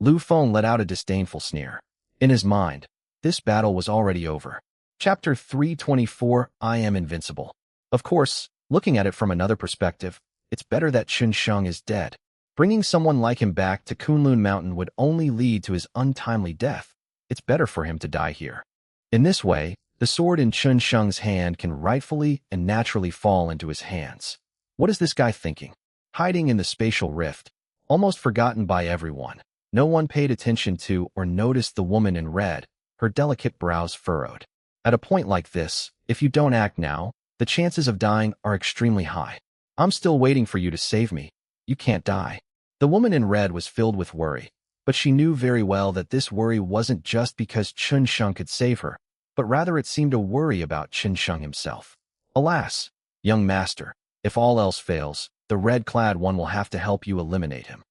Lu Feng let out a disdainful sneer. In his mind, this battle was already over. Chapter 324, I Am Invincible. Of course, looking at it from another perspective, it's better that Chun Sheng is dead. Bringing someone like him back to Kunlun Mountain would only lead to his untimely death. It's better for him to die here. In this way, the sword in Chun Sheng's hand can rightfully and naturally fall into his hands. What is this guy thinking? Hiding in the spatial rift, almost forgotten by everyone. No one paid attention to or noticed the woman in red, her delicate brows furrowed. At a point like this, if you don't act now, the chances of dying are extremely high. I'm still waiting for you to save me. You can't die. The woman in red was filled with worry, but she knew very well that this worry wasn't just because Chun Sheng could save her, but rather it seemed a worry about Chun Sheng himself. Alas, young master, if all else fails, the red-clad one will have to help you eliminate him.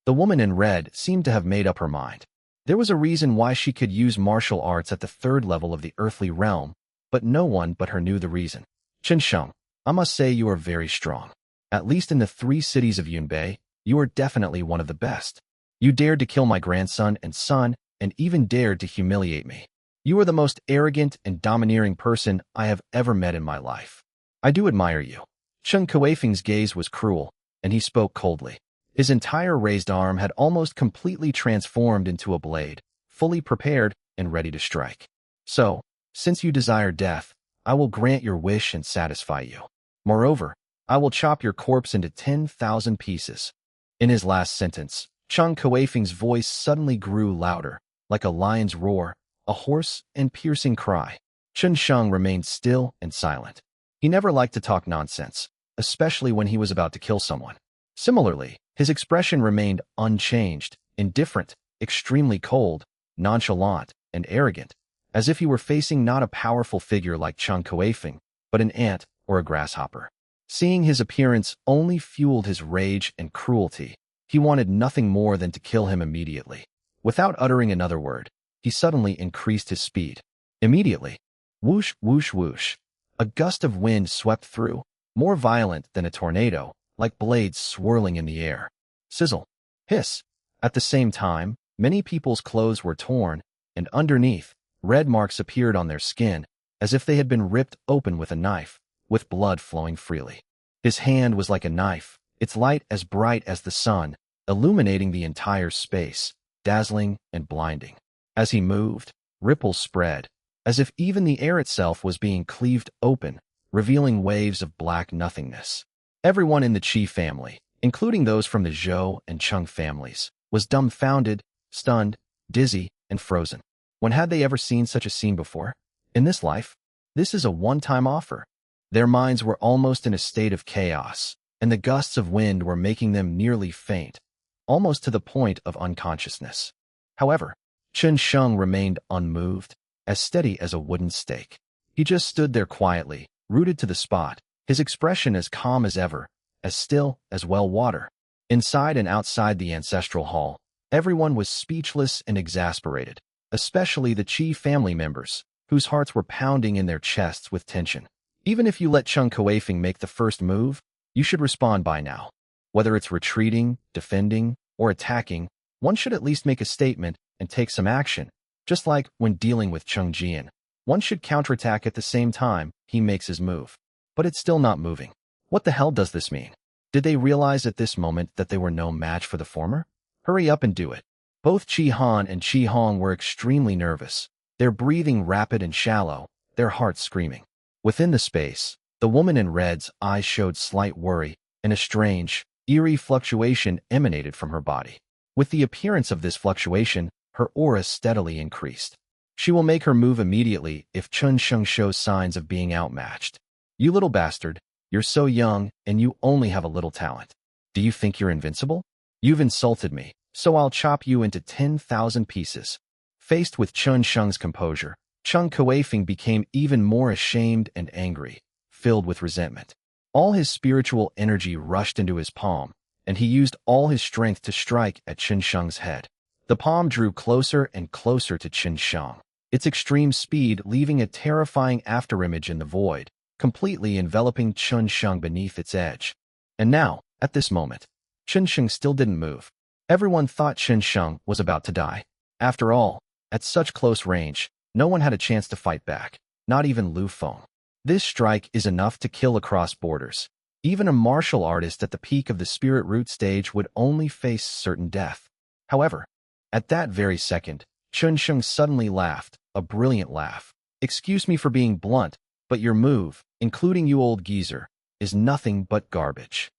The woman in red seemed to have made up her mind. There was a reason why she could use martial arts at the 3rd level of the earthly realm, but no one but her knew the reason. Chun Sheng, I must say you are very strong. At least in the 3 cities of Yunbei, you are definitely one of the best. You dared to kill my grandson and son, and even dared to humiliate me. You are the most arrogant and domineering person I have ever met in my life. I do admire you. Chen Kueifeng's gaze was cruel, and he spoke coldly. His entire raised arm had almost completely transformed into a blade, fully prepared and ready to strike. So, since you desire death, I will grant your wish and satisfy you. Moreover, I will chop your corpse into 10,000 pieces. In his last sentence, Chen Kueifeng's voice suddenly grew louder, like a lion's roar, a hoarse and piercing cry. Chun Sheng remained still and silent. He never liked to talk nonsense, especially when he was about to kill someone. Similarly, his expression remained unchanged, indifferent, extremely cold, nonchalant, and arrogant, as if he were facing not a powerful figure like Chen Kueifeng, but an ant or a grasshopper. Seeing his appearance only fueled his rage and cruelty. He wanted nothing more than to kill him immediately. Without uttering another word, he suddenly increased his speed. Immediately, whoosh, whoosh, whoosh, a gust of wind swept through, more violent than a tornado, like blades swirling in the air. Sizzle, hiss. At the same time, many people's clothes were torn, and underneath, red marks appeared on their skin, as if they had been ripped open with a knife, with blood flowing freely. His hand was like a knife, its light as bright as the sun, illuminating the entire space, dazzling and blinding. As he moved, ripples spread, as if even the air itself was being cleaved open, revealing waves of black nothingness. Everyone in the Qi family, including those from the Zhou and Cheng families, was dumbfounded, stunned, dizzy, and frozen. When had they ever seen such a scene before? In this life, this is a one-time offer. Their minds were almost in a state of chaos, and the gusts of wind were making them nearly faint, almost to the point of unconsciousness. However, Chun Sheng remained unmoved, as steady as a wooden stake. He just stood there quietly, rooted to the spot, his expression as calm as ever, as still as well water. Inside and outside the ancestral hall, everyone was speechless and exasperated, especially the Qi family members, whose hearts were pounding in their chests with tension. Even if you let Chen Kueifeng make the first move, you should respond by now. Whether it's retreating, defending, or attacking, one should at least make a statement and take some action, just like when dealing with Cheng Jian. One should counterattack at the same time he makes his move. But it's still not moving. What the hell does this mean? Did they realize at this moment that they were no match for the former? Hurry up and do it. Both Qi Han and Qi Hong were extremely nervous, their breathing rapid and shallow, their hearts screaming. Within the space, the woman in red's eyes showed slight worry, and a strange, eerie fluctuation emanated from her body. With the appearance of this fluctuation, her aura steadily increased. She will make her move immediately if Chun Sheng shows signs of being outmatched. You little bastard, you're so young, and you only have a little talent. Do you think you're invincible? You've insulted me, so I'll chop you into 10,000 pieces. Faced with Chun Sheng's composure, Chung Kuei-feng became even more ashamed and angry, filled with resentment. All his spiritual energy rushed into his palm, and he used all his strength to strike at Chen Sheng's head. The palm drew closer and closer to Chen Sheng, its extreme speed leaving a terrifying afterimage in the void, completely enveloping Chen Sheng beneath its edge. And now, at this moment, Chen Sheng still didn't move. Everyone thought Chen Sheng was about to die. After all, at such close range, no one had a chance to fight back, not even Lu Feng. This strike is enough to kill across borders. Even a martial artist at the peak of the spirit root stage would only face certain death. However, at that very second, Chen Sheng suddenly laughed, a brilliant laugh. "Excuse me for being blunt, but your move, including you old geezer, is nothing but garbage.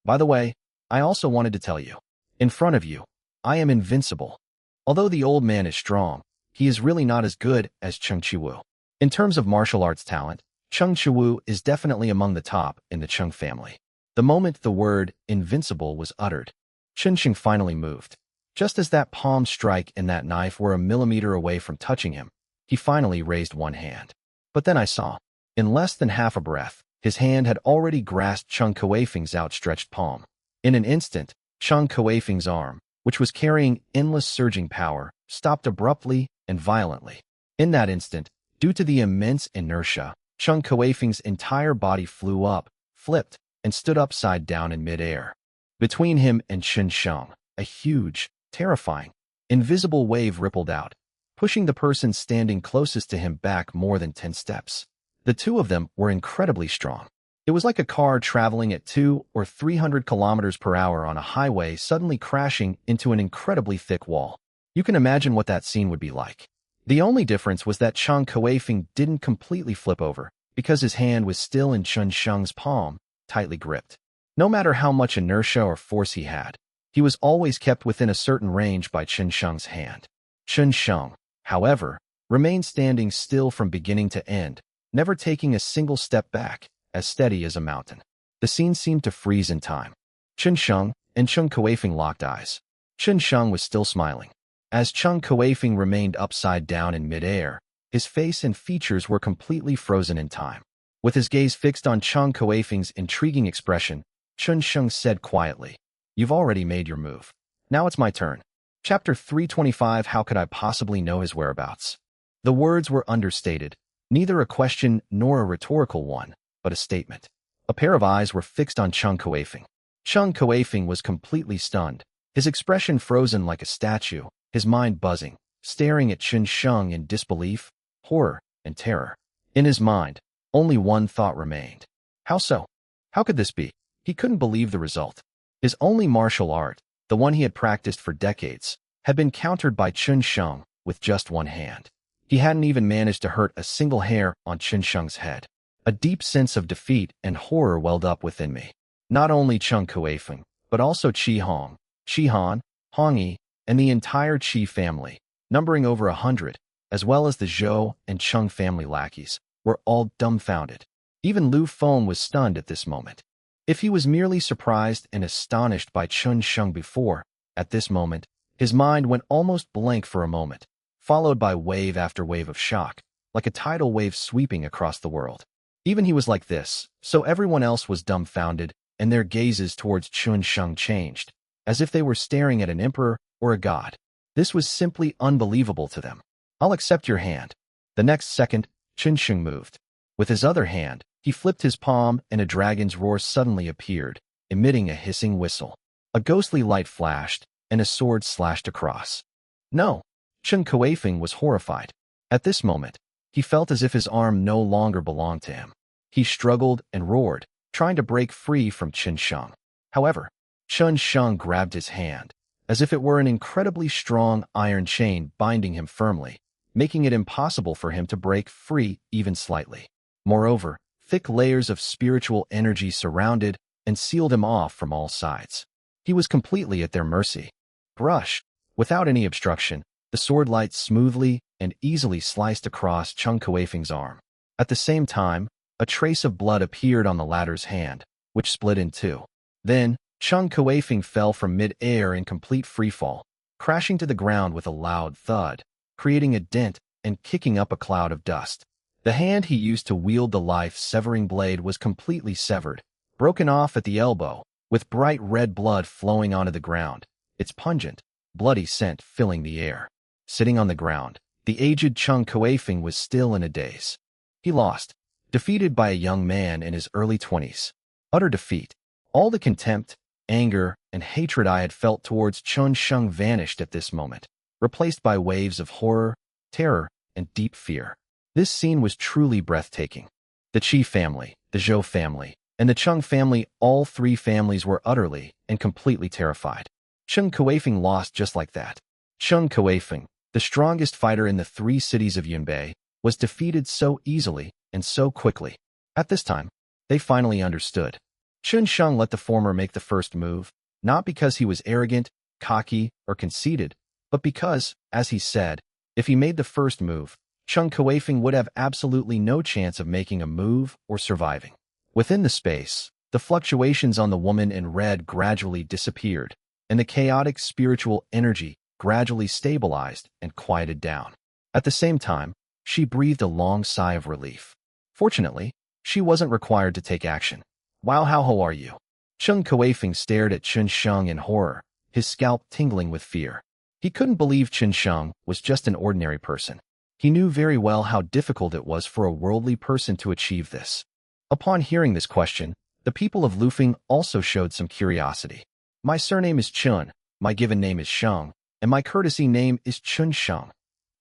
By the way, I also wanted to tell you, in front of you, I am invincible. Although the old man is strong, he is really not as good as Cheng Chiwu. In terms of martial arts talent, Cheng Chiwu is definitely among the top in the Cheng family." The moment the word invincible was uttered, Chen Sheng finally moved. Just as that palm strike and that knife were a millimeter away from touching him, he finally raised one hand. But then I saw, in less than half a breath, his hand had already grasped Chung Kuei-feng's outstretched palm. In an instant, Chung Kuei-feng's arm, which was carrying endless surging power, stopped abruptly and violently. In that instant, due to the immense inertia, Chung Kuei-feng's entire body flew up, flipped, and stood upside down in midair. Between him and Chen Sheng, a huge, terrifying, invisible wave rippled out, pushing the person standing closest to him back more than 10 steps. The two of them were incredibly strong. It was like a car traveling at 200 or 300 kilometers per hour on a highway suddenly crashing into an incredibly thick wall. You can imagine what that scene would be like. The only difference was that Chung Kuei-feng didn't completely flip over, because his hand was still in Chen Sheng's palm, tightly gripped. No matter how much inertia or force he had, he was always kept within a certain range by Chen Sheng's hand. Chen Sheng, however, remained standing still from beginning to end, never taking a single step back, as steady as a mountain. The scene seemed to freeze in time. Chen Sheng and Chung Kuei-feng locked eyes. Chen Sheng was still smiling. As Chung Kuei-feng remained upside down in midair, his face and features were completely frozen in time. With his gaze fixed on Chung Kuei-feng's intriguing expression, Chen Sheng said quietly, "You've already made your move. Now it's my turn." Chapter 325. How could I possibly know his whereabouts? The words were understated, neither a question nor a rhetorical one, but a statement. A pair of eyes were fixed on Chung Kuei-feng. Chung Kuei-feng was completely stunned, his expression frozen like a statue, his mind buzzing, staring at Chen Sheng in disbelief, horror, and terror. In his mind, only one thought remained. How so? How could this be? He couldn't believe the result. His only martial art, the one he had practiced for decades, had been countered by Chen Sheng with just one hand. He hadn't even managed to hurt a single hair on Chen Sheng's head. A deep sense of defeat and horror welled up within me. Not only Chung Kuei-feng, but also Qi Hong, Qi Han, Hong Yi, and the entire Qi family, numbering over 100, as well as the Zhou and Chung family lackeys, were all dumbfounded. Even Lu Feng was stunned at this moment. If he was merely surprised and astonished by Chen Sheng before, at this moment, his mind went almost blank for a moment, followed by wave after wave of shock, like a tidal wave sweeping across the world. Even he was like this, so everyone else was dumbfounded, and their gazes towards Chen Sheng changed, as if they were staring at an emperor or a god. This was simply unbelievable to them. "I'll accept your hand." The next second, Chen Sheng moved. With his other hand, he flipped his palm and a dragon's roar suddenly appeared, emitting a hissing whistle. A ghostly light flashed, and a sword slashed across. No! Chen Kuei-feng was horrified. At this moment, he felt as if his arm no longer belonged to him. He struggled and roared, trying to break free from Chen Sheng. However, Chen Sheng grabbed his hand, as if it were an incredibly strong iron chain binding him firmly, making it impossible for him to break free even slightly. Moreover, thick layers of spiritual energy surrounded and sealed him off from all sides. He was completely at their mercy. Brush! Without any obstruction, the sword light smoothly and easily sliced across Chung Kuei-feng's arm. At the same time, a trace of blood appeared on the latter's hand, which split in two. Then, Chung Kuei-feng fell from mid-air in complete freefall, crashing to the ground with a loud thud, creating a dent and kicking up a cloud of dust. The hand he used to wield the life-severing blade was completely severed, broken off at the elbow, with bright red blood flowing onto the ground, its pungent, bloody scent filling the air. Sitting on the ground, the aged Chung Kuei-feng was still in a daze. He lost, defeated by a young man in his early 20s. Utter defeat. All the contempt, anger, and hatred I had felt towards Chun Sheng vanished at this moment, replaced by waves of horror, terror, and deep fear. This scene was truly breathtaking. The Qi family, the Zhou family, and the Chung family, all three families were utterly and completely terrified. Chung Kuei-feng lost just like that. Chung Kuei-feng, the strongest fighter in the 3 cities of Yunbei, was defeated so easily and so quickly. At this time, they finally understood. Chun Sheng let the former make the first move, not because he was arrogant, cocky, or conceited, but because, as he said, if he made the first move, Chung Kuei-feng would have absolutely no chance of making a move or surviving. Within the space, the fluctuations on the woman in red gradually disappeared, and the chaotic spiritual energy gradually stabilized and quieted down. At the same time, she breathed a long sigh of relief. Fortunately, she wasn't required to take action. "Wow, how are you?" Chung Kuei-feng stared at Chun Sheng in horror, his scalp tingling with fear. He couldn't believe Chun Sheng was just an ordinary person. He knew very well how difficult it was for a worldly person to achieve this. Upon hearing this question, the people of Lufeng also showed some curiosity. "My surname is Chun, my given name is Sheng, and my courtesy name is Chun Sheng."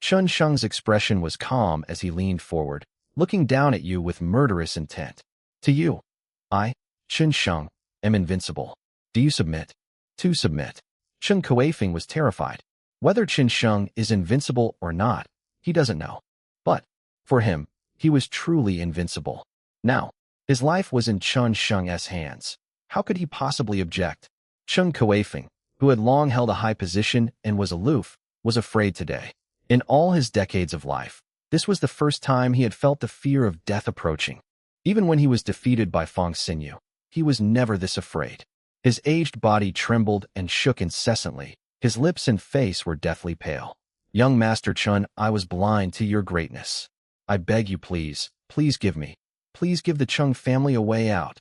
Chun Sheng's expression was calm as he leaned forward, looking down at you with murderous intent. "To you, I, Chun Sheng, am invincible. Do you submit?" "To submit." Chung Kuei-feng was terrified. Whether Chun Sheng is invincible or not, he doesn't know. But, for him, he was truly invincible. Now, his life was in Chun Sheng's hands. How could he possibly object? Chung Kuei-feng, who had long held a high position and was aloof, was afraid today. In all his decades of life, this was the first time he had felt the fear of death approaching. Even when he was defeated by Fong Xinyu, he was never this afraid. His aged body trembled and shook incessantly. His lips and face were deathly pale. "Young Master Chun, I was blind to your greatness. I beg you, please give me. Please give the Chung family a way out."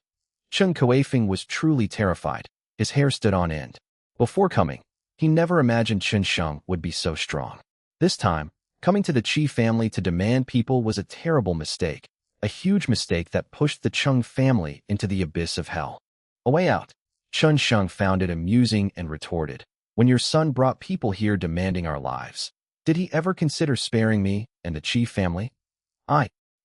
Chung Kuei-feng was truly terrified. His hair stood on end. Before coming, he never imagined Chun Sheng would be so strong. This time, coming to the Qi family to demand people was a terrible mistake, a huge mistake that pushed the Chung family into the abyss of hell. A way out. Chun Sheng found it amusing and retorted. "When your son brought people here demanding our lives, did he ever consider sparing me and the Qi family?"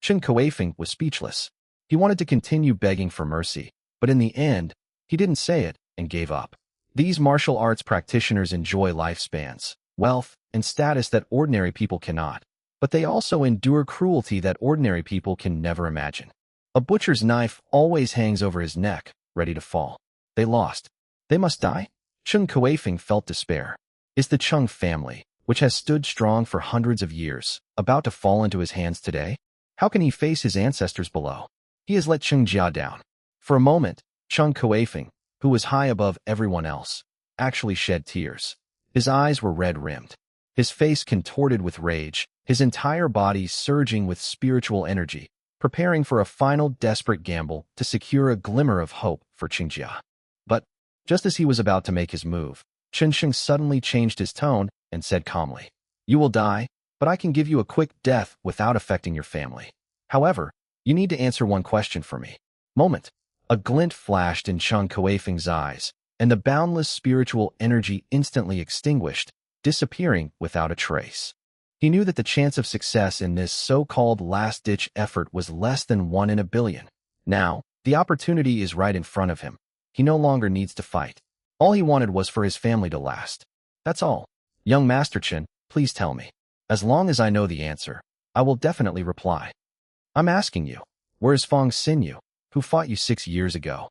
Chung Kuei-feng was speechless. He wanted to continue begging for mercy, but in the end, he didn't say it and gave up. These martial arts practitioners enjoy lifespans, wealth, and status that ordinary people cannot, but they also endure cruelty that ordinary people can never imagine. A butcher's knife always hangs over his neck, ready to fall. They lost. They must die? Chung Kuei-feng felt despair. Is the Chung family, which has stood strong for hundreds of years, about to fall into his hands today? How can he face his ancestors below? He has let Chung Jia down. For a moment, Chung Kuei-feng, who was high above everyone else, actually shed tears. His eyes were red-rimmed, his face contorted with rage, his entire body surging with spiritual energy, preparing for a final desperate gamble to secure a glimmer of hope for Qingjia. But, just as he was about to make his move, Chun Sheng suddenly changed his tone and said calmly, "You will die, but I can give you a quick death without affecting your family. However, you need to answer one question for me." Moment. A glint flashed in Chung Kuei-feng's eyes, and the boundless spiritual energy instantly extinguished, disappearing without a trace. He knew that the chance of success in this so-called last-ditch effort was less than 1 in a billion. Now, the opportunity is right in front of him. He no longer needs to fight. All he wanted was for his family to last. That's all. "Young Master Chen, please tell me. As long as I know the answer, I will definitely reply." "I'm asking you, where is Fong Xinyu, who fought you 6 years ago?"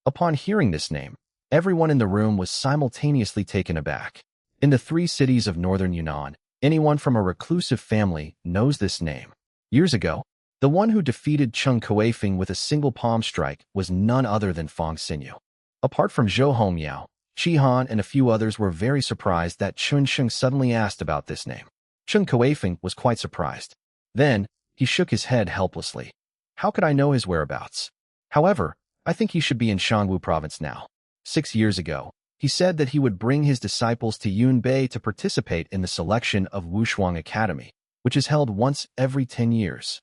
Upon hearing this name, everyone in the room was simultaneously taken aback. In the 3 cities of northern Yunnan, anyone from a reclusive family knows this name. Years ago, the one who defeated Chung Kuei-feng with a single palm strike was none other than Fong Xinyu. Apart from Zhou Hongmiao, Qi Han and a few others were very surprised that Chun Sheng suddenly asked about this name. Chun Kuefeng was quite surprised. Then, he shook his head helplessly. How could I know his whereabouts? However, I think he should be in Shangwu province now. 6 years ago, he said that he would bring his disciples to Yunbei to participate in the selection of Wushuang Academy, which is held once every 10 years.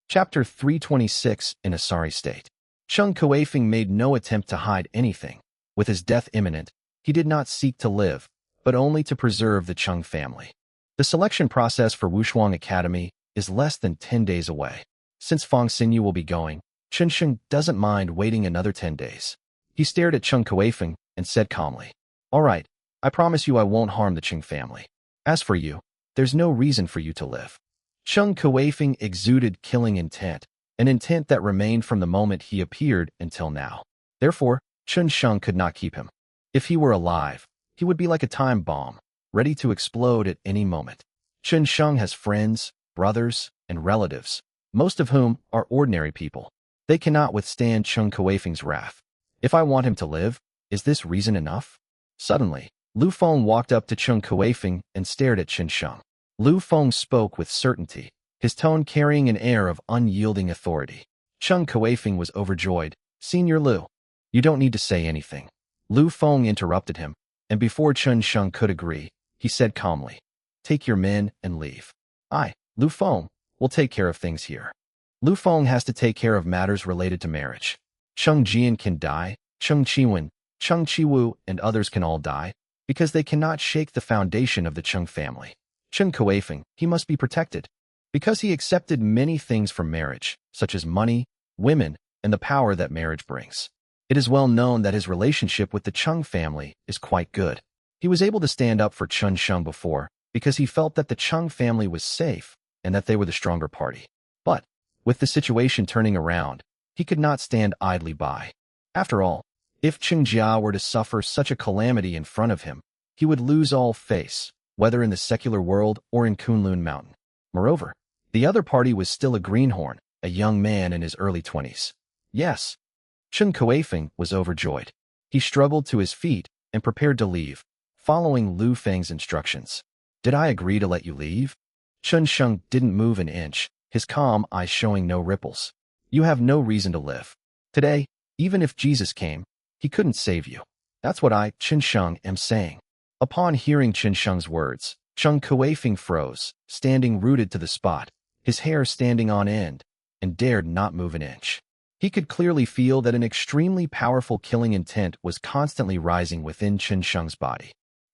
Chapter 326 in a sorry state. Chun Kuefeng made no attempt to hide anything. With his death imminent, he did not seek to live, but only to preserve the Chung family. The selection process for Wushuang Academy is less than 10 days away. Since Fong Xinyu will be going, Chun Sheng doesn't mind waiting another 10 days. He stared at Chun Kuefeng and said calmly, "All right, I promise you I won't harm the Chung family. As for you, there's no reason for you to live." Chun Kuefeng exuded killing intent, an intent that remained from the moment he appeared until now. Therefore, Chun Sheng could not keep him. If he were alive, he would be like a time bomb, ready to explode at any moment. Chun Sheng has friends, brothers, and relatives, most of whom are ordinary people. They cannot withstand Chun Kuefeng's wrath. If I want him to live, is this reason enough? Suddenly, Lu Feng walked up to Chun Kuefeng and stared at Chun Sheng. Lu Feng spoke with certainty, his tone carrying an air of unyielding authority. Chun Kuefeng was overjoyed. "Senior Lu, you don't need to say anything." Lu Feng interrupted him, and before Chun Sheng could agree, he said calmly, "Take your men and leave. I, Lu Feng, will take care of things here." Lu Feng has to take care of matters related to marriage. Cheng Jian can die, Cheng Chiwen, Cheng Chiwu, and others can all die, because they cannot shake the foundation of the Cheng family. Chun Kuefeng, he must be protected, because he accepted many things from marriage, such as money, women, and the power that marriage brings. It is well known that his relationship with the Chung family is quite good. He was able to stand up for Chun Sheng before, because he felt that the Chung family was safe and that they were the stronger party. But, with the situation turning around, he could not stand idly by. After all, if Cheng Jia were to suffer such a calamity in front of him, he would lose all face, whether in the secular world or in Kunlun Mountain. Moreover, the other party was still a greenhorn, a young man in his early 20s. Yes. Chun Kuefeng was overjoyed. He struggled to his feet and prepared to leave, following Lu Feng's instructions. "Did I agree to let you leave?" Chun Sheng didn't move an inch, his calm eyes showing no ripples. "You have no reason to live. Today, even if Jesus came, he couldn't save you. That's what I, Chun Sheng, am saying." Upon hearing Chun Sheng's words, Chun Kuefeng froze, standing rooted to the spot, his hair standing on end, and dared not move an inch. He could clearly feel that an extremely powerful killing intent was constantly rising within Chun Sheng's body.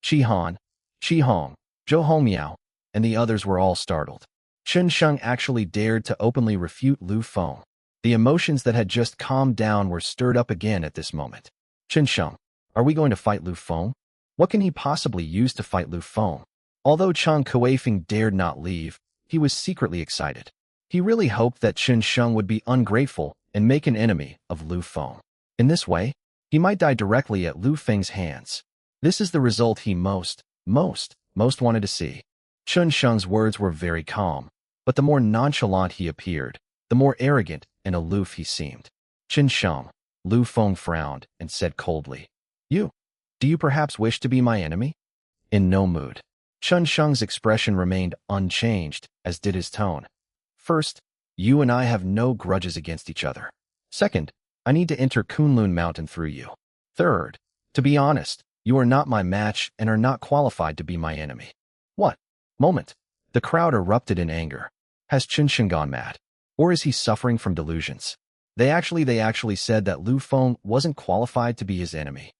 Chi Han, Chi Hong, Zhou Hongmiao, and the others were all startled. Chun Sheng actually dared to openly refute Lu Feng. The emotions that had just calmed down were stirred up again at this moment. "Chun Sheng, are we going to fight Lu Feng? What can he possibly use to fight Lu Feng?" Although Chun Kuefeng dared not leave, he was secretly excited. He really hoped that Chun Sheng would be ungrateful and make an enemy of Lu Feng. In this way, he might die directly at Lu Feng's hands. This is the result he most wanted to see. Chun Sheng's words were very calm, but the more nonchalant he appeared, the more arrogant and aloof he seemed. "Chun Sheng," Lu Feng frowned and said coldly, Do you perhaps wish to be my enemy?" In no mood. Chun Sheng's expression remained unchanged, as did his tone. "First, you and I have no grudges against each other. Second, I need to enter Kunlun Mountain through you. Third, to be honest, you are not my match and are not qualified to be my enemy." What? Moment. The crowd erupted in anger. Has Chun Sheng gone mad? Or is he suffering from delusions? They actually said that Lu Feng wasn't qualified to be his enemy.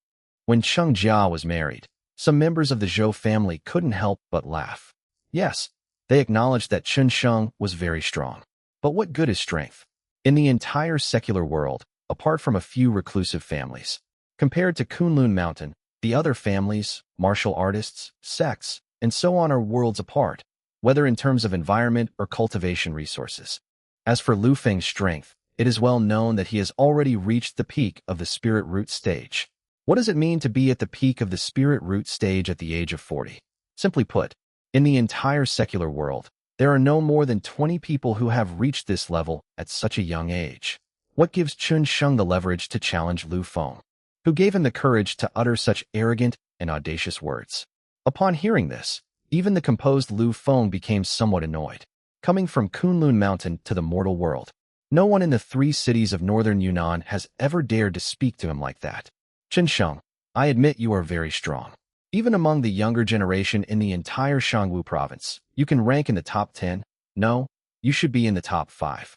When Cheng Jia was married, some members of the Zhou family couldn't help but laugh. Yes, they acknowledged that Chun Sheng was very strong. But what good is strength? In the entire secular world, apart from a few reclusive families, compared to Kunlun Mountain, the other families, martial artists, sects, and so on are worlds apart, whether in terms of environment or cultivation resources. As for Lu Feng's strength, it is well known that he has already reached the peak of the spirit root stage. What does it mean to be at the peak of the spirit root stage at the age of 40? Simply put, in the entire secular world, there are no more than 20 people who have reached this level at such a young age. What gives Chun Sheng the leverage to challenge Lu Feng? Who gave him the courage to utter such arrogant and audacious words? Upon hearing this, Even the composed Lu Feng became somewhat annoyed. Coming from Kunlun Mountain to the mortal world, no one in the 3 cities of northern Yunnan has ever dared to speak to him like that. Chen Sheng, I admit you are very strong. Even among the younger generation in the entire Shangwu province, you can rank in the top 10. No, you should be in the top 5.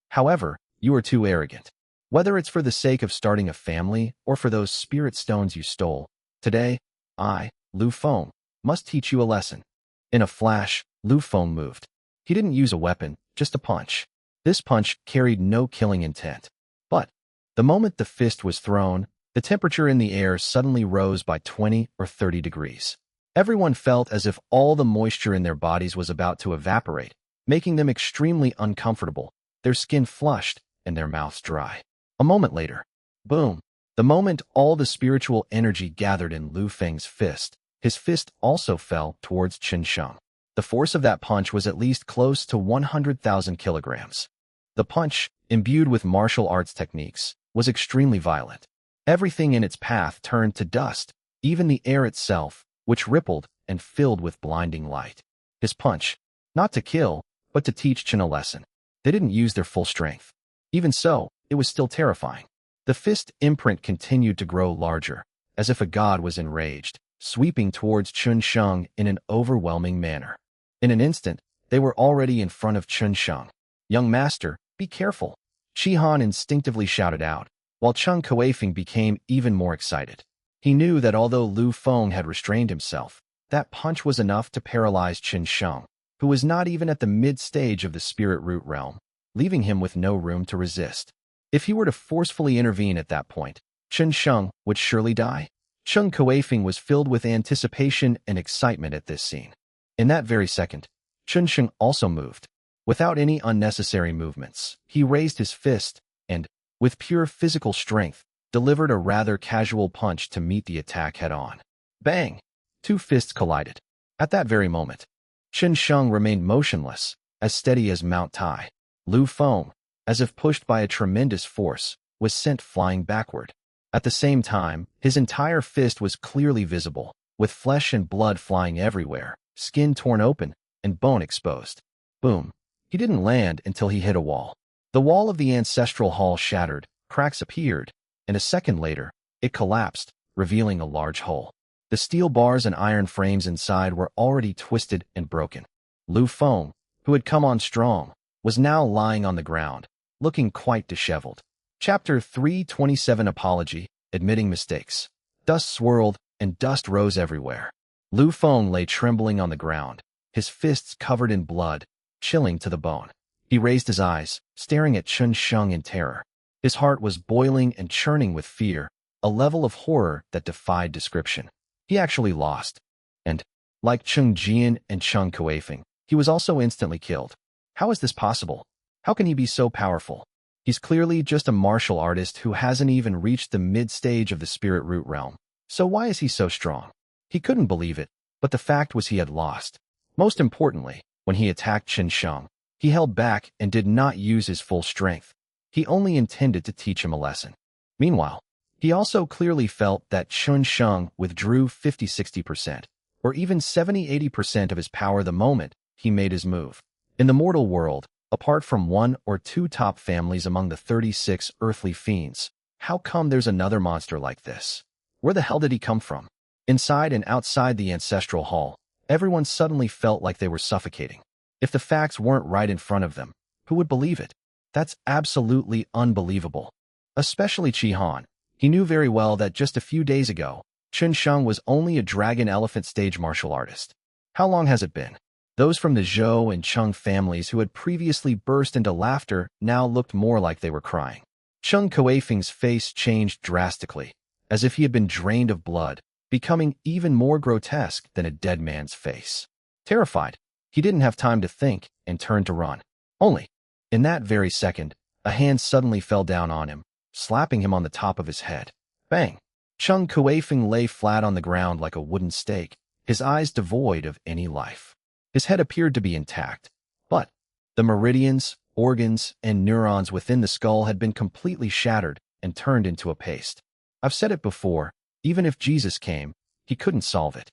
However, you are too arrogant. Whether it's for the sake of starting a family or for those spirit stones you stole, today, I, Lu Feng, must teach you a lesson. In a flash, Lu Feng moved. He didn't use a weapon, just a punch. This punch carried no killing intent. But the moment the fist was thrown, the temperature in the air suddenly rose by 20 or 30 degrees. Everyone felt as if all the moisture in their bodies was about to evaporate, making them extremely uncomfortable, their skin flushed and their mouths dry. A moment later, boom, the moment all the spiritual energy gathered in Lu Feng's fist, his fist also fell towards Chen Sheng. The force of that punch was at least close to 100,000 kilograms. The punch, imbued with martial arts techniques, was extremely violent. Everything in its path turned to dust, even the air itself, which rippled and filled with blinding light. His punch, not to kill, but to teach Chen a lesson. They didn't use their full strength. Even so, it was still terrifying. The fist imprint continued to grow larger, as if a god was enraged, sweeping towards Chen Sheng in an overwhelming manner. In an instant, they were already in front of Chen Sheng. Young master, be careful, Qi Han instinctively shouted out, while Cheng Kueifeng became even more excited. He knew that although Lu Feng had restrained himself, that punch was enough to paralyze Chen Sheng, who was not even at the mid-stage of the spirit root realm, leaving him with no room to resist. If he were to forcefully intervene at that point, Chen Sheng would surely die. Cheng Kueifeng was filled with anticipation and excitement at this scene. In that very second, Chen Sheng also moved. Without any unnecessary movements, he raised his fist and, with pure physical strength, delivered a rather casual punch to meet the attack head-on. Bang! 2 fists collided. At that very moment, Chen Sheng remained motionless, as steady as Mount Tai. Lu Feng, as if pushed by a tremendous force, was sent flying backward. At the same time, his entire fist was clearly visible, with flesh and blood flying everywhere, skin torn open, and bone exposed. Boom! He didn't land until he hit a wall. The wall of the ancestral hall shattered, cracks appeared, and a second later, it collapsed, revealing a large hole. The steel bars and iron frames inside were already twisted and broken. Lu Feng, who had come on strong, was now lying on the ground, looking quite disheveled. Chapter 327 Apology, Admitting Mistakes. Dust swirled, and dust rose everywhere. Lu Feng lay trembling on the ground, his fists covered in blood, chilling to the bone. He raised his eyes, staring at Chen Sheng in terror. His heart was boiling and churning with fear, a level of horror that defied description. He actually lost. And, like Cheng Jian and Cheng Kueifeng, he was also instantly killed. How is this possible? How can he be so powerful? He's clearly just a martial artist who hasn't even reached the mid-stage of the spirit root realm. So why is he so strong? He couldn't believe it, but the fact was he had lost. Most importantly, when he attacked Chen Sheng, he held back and did not use his full strength. He only intended to teach him a lesson. Meanwhile, he also clearly felt that Chen Sheng withdrew 50-60%, or even 70-80% of his power the moment he made his move. In the mortal world, apart from 1 or 2 top families among the 36 earthly fiends, how come there's another monster like this? Where the hell did he come from? Inside and outside the ancestral hall, everyone suddenly felt like they were suffocating. If the facts weren't right in front of them, who would believe it? That's absolutely unbelievable. Especially Qi Han. He knew very well that just a few days ago, Chen Sheng was only a dragon elephant stage martial artist. How long has it been? Those from the Zhou and Cheng families who had previously burst into laughter now looked more like they were crying. Cheng Kueifeng's face changed drastically, as if he had been drained of blood, becoming even more grotesque than a dead man's face. Terrified, he didn't have time to think and turned to run. Only, in that very second, a hand suddenly fell down on him, slapping him on the top of his head. Bang! Cheng Kueifeng lay flat on the ground like a wooden stake, his eyes devoid of any life. His head appeared to be intact, but the meridians, organs, and neurons within the skull had been completely shattered and turned into a paste. I've said it before, even if Jesus came, he couldn't solve it.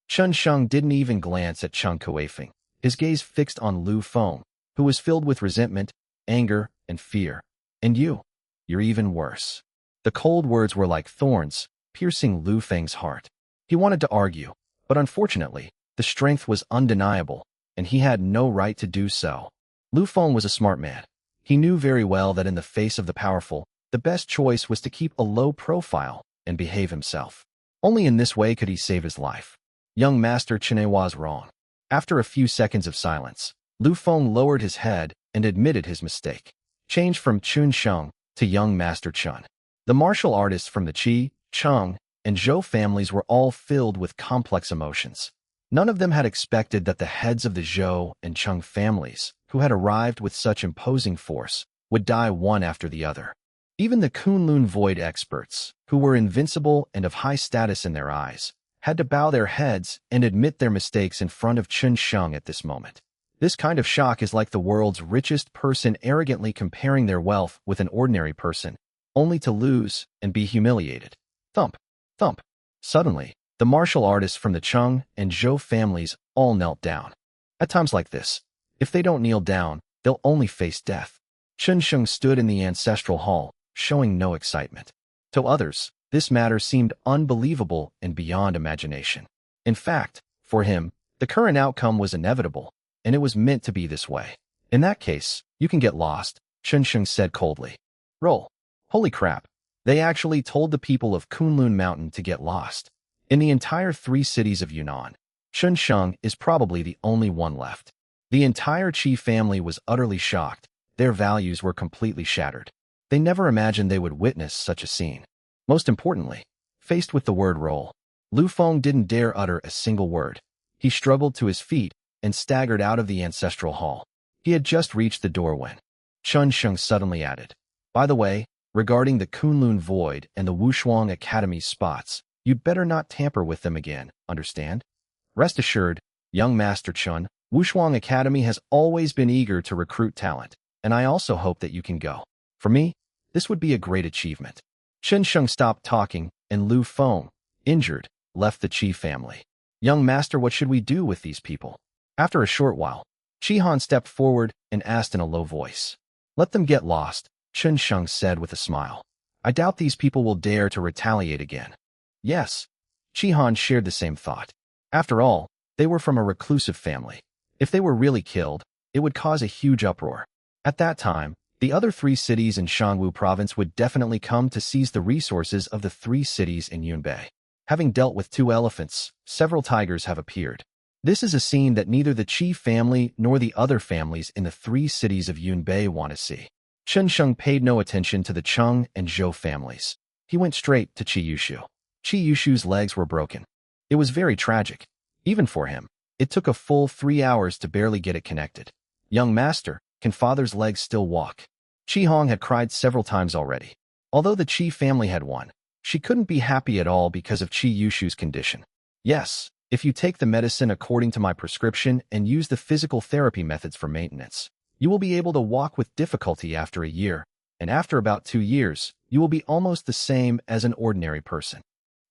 Chun Sheng didn't even glance at Cheng Kuifeng, his gaze fixed on Lu Feng, who was filled with resentment, anger, and fear. And you're even worse. The cold words were like thorns, piercing Lu Feng's heart. He wanted to argue, but unfortunately, the strength was undeniable, and he had no right to do so. Lu Feng was a smart man. He knew very well that in the face of the powerful, the best choice was to keep a low profile and behave himself. Only in this way could he save his life. Young Master Chen was wrong. After a few seconds of silence, Lu Feng lowered his head and admitted his mistake. Changed from Chun Sheng to young Master Chun. The martial artists from the Qi, Cheng, and Zhou families were all filled with complex emotions. None of them had expected that the heads of the Zhou and Cheng families, who had arrived with such imposing force, would die one after the other. Even the Kunlun Void experts, who were invincible and of high status in their eyes, had to bow their heads and admit their mistakes in front of Chun Sheng at this moment. This kind of shock is like the world's richest person arrogantly comparing their wealth with an ordinary person, only to lose and be humiliated. Thump, thump. Suddenly, the martial artists from the Cheng and Zhou families all knelt down. At times like this, if they don't kneel down, they'll only face death. Chun Sheng stood in the ancestral hall, showing no excitement. To others, this matter seemed unbelievable and beyond imagination. In fact, for him, the current outcome was inevitable, and it was meant to be this way. In that case, you can get lost, Chun Sheng said coldly. Roll. Holy crap. They actually told the people of Kunlun Mountain to get lost. In the entire 3 cities of Yunnan, Chun Sheng is probably the only one left. The entire Qi family was utterly shocked. Their values were completely shattered. They never imagined they would witness such a scene. Most importantly, faced with the word roll, Lu Feng didn't dare utter a single word. He struggled to his feet and staggered out of the ancestral hall. He had just reached the door when Chun Sheng suddenly added, "By the way, regarding the Kunlun Void and the Wushuang Academy's spots, you'd better not tamper with them again, understand? Rest assured, young Master Chun, Wushuang Academy has always been eager to recruit talent, and I also hope that you can go. For me, this would be a great achievement." Chun Sheng stopped talking, and Lu Feng, injured, left the Qi family. "Young Master, what should we do with these people?" After a short while, Qi Han stepped forward and asked in a low voice. "Let them get lost," Chun Sheng said with a smile. "I doubt these people will dare to retaliate again." Yes, Qi Han shared the same thought. After all, they were from a reclusive family. If they were really killed, it would cause a huge uproar. At that time, the other 3 cities in Shangwu province would definitely come to seize the resources of the 3 cities in Yunbei. Having dealt with 2 elephants, several tigers have appeared. This is a scene that neither the Qi family nor the other families in the 3 cities of Yunbei want to see. Chun Sheng paid no attention to the Cheng and Zhou families. He went straight to Qi Yushu. Qi Yushu's legs were broken. It was very tragic. Even for him, it took a full 3 hours to barely get it connected. "Young Master, can father's legs still walk?" Qi Hong had cried several times already. Although the Qi family had won, she couldn't be happy at all because of Qi Yushu's condition. "Yes, if you take the medicine according to my prescription and use the physical therapy methods for maintenance, you will be able to walk with difficulty after a year, and after about 2 years, you will be almost the same as an ordinary person."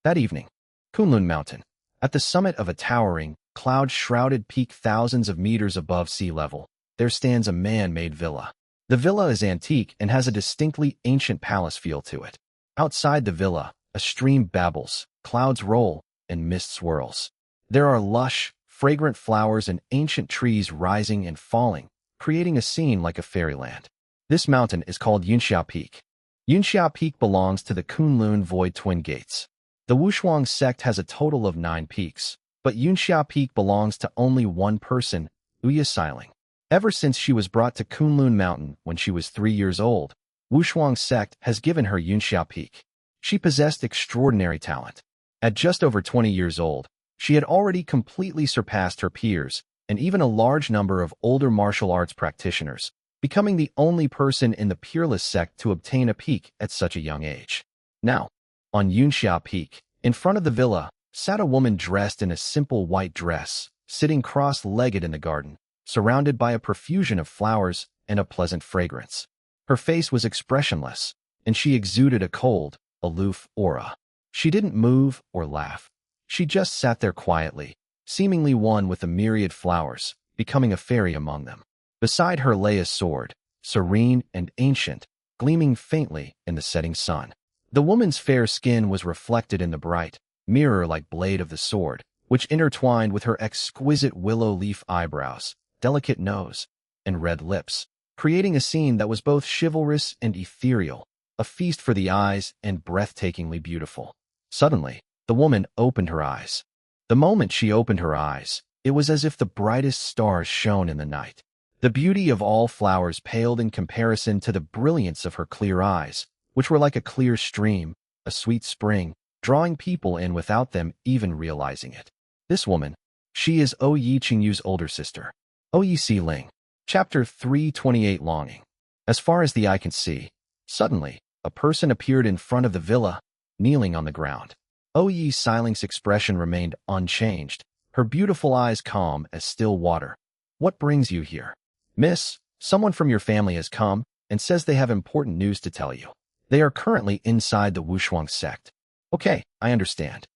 That evening, Kunlun Mountain, at the summit of a towering, cloud-shrouded peak thousands of meters above sea level, there stands a man-made villa. The villa is antique and has a distinctly ancient palace feel to it. Outside the villa, a stream babbles, clouds roll, and mist swirls. There are lush, fragrant flowers and ancient trees rising and falling, creating a scene like a fairyland. This mountain is called Yunxia Peak. Yunxia Peak belongs to the Kunlun Void Twin Gates. The Wushuang sect has a total of 9 peaks, but Yunxia Peak belongs to only one person, Uya Xiling. Ever since she was brought to Kunlun Mountain when she was 3 years old, Wushuang sect has given her Yunxia Peak. She possessed extraordinary talent. At just over 20 years old, she had already completely surpassed her peers and even a large number of older martial arts practitioners, becoming the only person in the Peerless sect to obtain a peak at such a young age. Now, on Yunxia Peak, in front of the villa, sat a woman dressed in a simple white dress, sitting cross-legged in the garden, surrounded by a profusion of flowers and a pleasant fragrance. Her face was expressionless, and she exuded a cold, aloof aura. She didn't move or laugh. She just sat there quietly, seemingly one with a myriad flowers, becoming a fairy among them. Beside her lay a sword, serene and ancient, gleaming faintly in the setting sun. The woman's fair skin was reflected in the bright, mirror-like blade of the sword, which intertwined with her exquisite willow leaf eyebrows, delicate nose, and red lips, creating a scene that was both chivalrous and ethereal, a feast for the eyes and breathtakingly beautiful. Suddenly, the woman opened her eyes. The moment she opened her eyes, it was as if the brightest stars shone in the night. The beauty of all flowers paled in comparison to the brilliance of her clear eyes, which were like a clear stream, a sweet spring, drawing people in without them even realizing it. This woman, she is Yi Qingyu's older sister. Yi Si Ling. Chapter 328 Longing. As far as the eye can see, suddenly, a person appeared in front of the villa, kneeling on the ground. Yi Siling's expression remained unchanged, her beautiful eyes calm as still water. What brings you here? Miss, someone from your family has come and says they have important news to tell you. They are currently inside the Wushuang sect. Okay, I understand.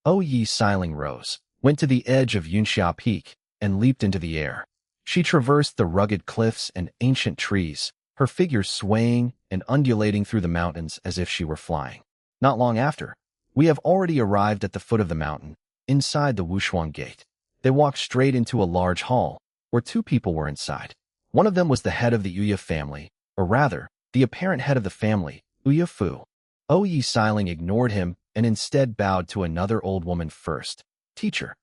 Yi Siling rose, went to the edge of Yunxia Peak, and leaped into the air. She traversed the rugged cliffs and ancient trees, her figure swaying and undulating through the mountains as if she were flying. Not long after, we have already arrived at the foot of the mountain, inside the Wushuang gate. They walked straight into a large hall, where two people were inside. One of them was the head of the Uya family, or rather, the apparent head of the family, Uya Fu. Yi Siling ignored him and instead bowed to another old woman first. Teacher.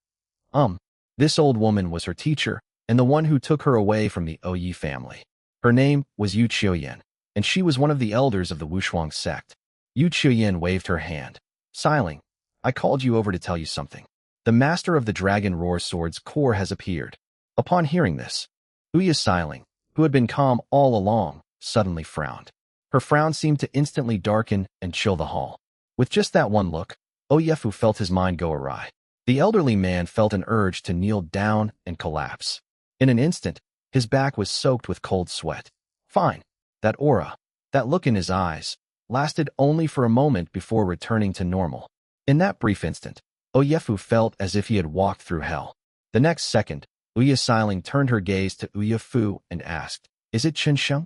This old woman was her teacher, and the one who took her away from the Yi family. Her name was Yu Qiuyan, and she was one of the elders of the Wushuang sect. Yu Qiuyan waved her hand. Siling, I called you over to tell you something. The master of the Dragon Roar Sword's core has appeared. Upon hearing this, Uya Siling, who had been calm all along, suddenly frowned. Her frown seemed to instantly darken and chill the hall. With just that one look, Oyefu felt his mind go awry. The elderly man felt an urge to kneel down and collapse. In an instant, his back was soaked with cold sweat. Fine. That aura, that look in his eyes, lasted only for a moment before returning to normal. In that brief instant, Oyefu felt as if he had walked through hell. The next second, Uya Siling turned her gaze to Oyefu and asked, Is it Chensheng?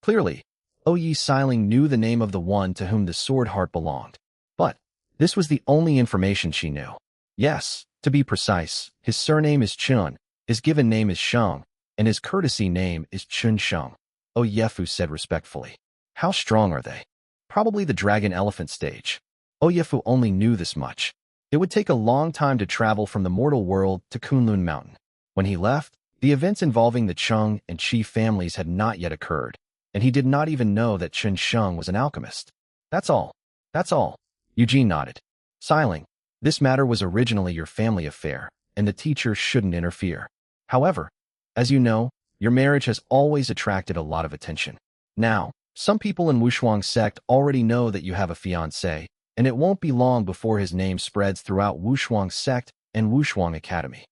Clearly, Yi Siling knew the name of the one to whom the sword heart belonged. But this was the only information she knew. Yes, to be precise, his surname is Chun, his given name is Sheng, and his courtesy name is Chun Sheng. Oyefu said respectfully. How strong are they? Probably the dragon elephant stage. Oyefu only knew this much. It would take a long time to travel from the mortal world to Kunlun Mountain. When he left, the events involving the Cheng and Qi families had not yet occurred, and he did not even know that Chun Sheng was an alchemist. That's all. That's all. Eugene nodded. Siling, this matter was originally your family affair, and the teacher shouldn't interfere. However, as you know, your marriage has always attracted a lot of attention. Now, some people in Wushuang sect already know that you have a fiancé, and it won't be long before his name spreads throughout Wushuang sect and Wushuang Academy.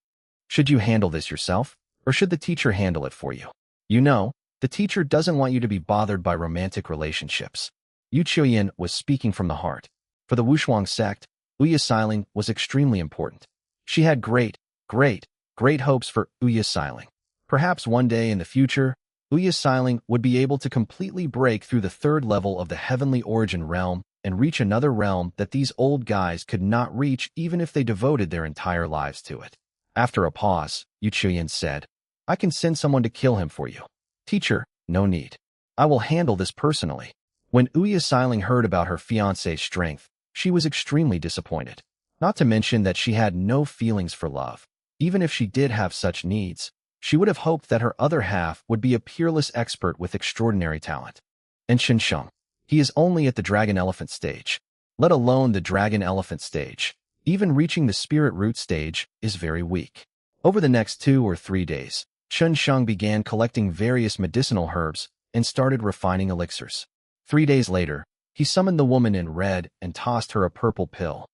Should you handle this yourself, or should the teacher handle it for you? You know, the teacher doesn't want you to be bothered by romantic relationships. Yu Qiuyan was speaking from the heart. For the Wushuang sect, Uya Siling was extremely important. She had great hopes for Uya Siling. Perhaps one day in the future, Uya Siling would be able to completely break through the third level of the heavenly origin realm and reach another realm that these old guys could not reach even if they devoted their entire lives to it. After a pause, Yu Qiuyan said, I can send someone to kill him for you. Teacher, no need. I will handle this personally. When Uya Siling heard about her fiancé's strength, she was extremely disappointed. Not to mention that she had no feelings for love. Even if she did have such needs, she would have hoped that her other half would be a peerless expert with extraordinary talent. And Chensheng, he is only at the dragon elephant stage. Let alone the dragon elephant stage. Even reaching the spirit root stage is very weak. Over the next 2 or 3 days, Chensheng began collecting various medicinal herbs and started refining elixirs. 3 days later, he summoned the woman in red and tossed her a purple pill.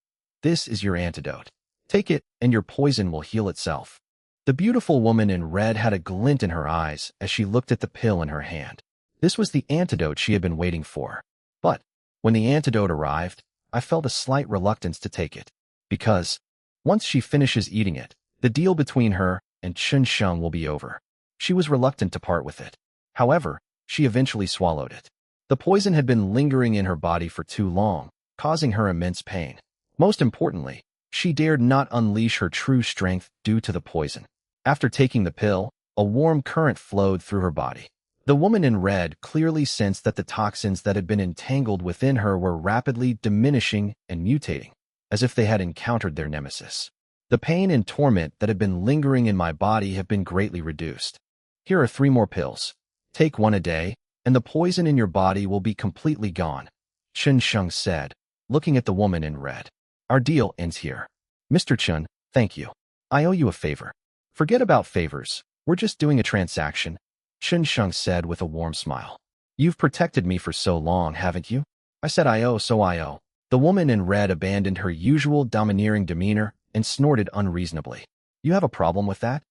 This is your antidote. Take it, and your poison will heal itself. The beautiful woman in red had a glint in her eyes as she looked at the pill in her hand. This was the antidote she had been waiting for. But when the antidote arrived, I felt a slight reluctance to take it. Because once she finishes eating it, The deal between her and Chen Sheng will be over. She was reluctant to part with it. However, she eventually swallowed it. The poison had been lingering in her body for too long, causing her immense pain. Most importantly, she dared not unleash her true strength due to the poison. After taking the pill, a warm current flowed through her body. The woman in red clearly sensed that the toxins that had been entangled within her were rapidly diminishing and mutating, as if they had encountered their nemesis. The pain and torment that had been lingering in my body have been greatly reduced. Here are 3 more pills. Take 1 a day, and the poison in your body will be completely gone, Chen Sheng said, looking at the woman in red. Our deal ends here. Mr. Chen, thank you. I owe you a favor. Forget about favors. We're just doing a transaction, Chen Sheng said with a warm smile. You've protected me for so long, haven't you? I said I owe, so I owe. The woman in red abandoned her usual domineering demeanor and snorted unreasonably. You have a problem with that?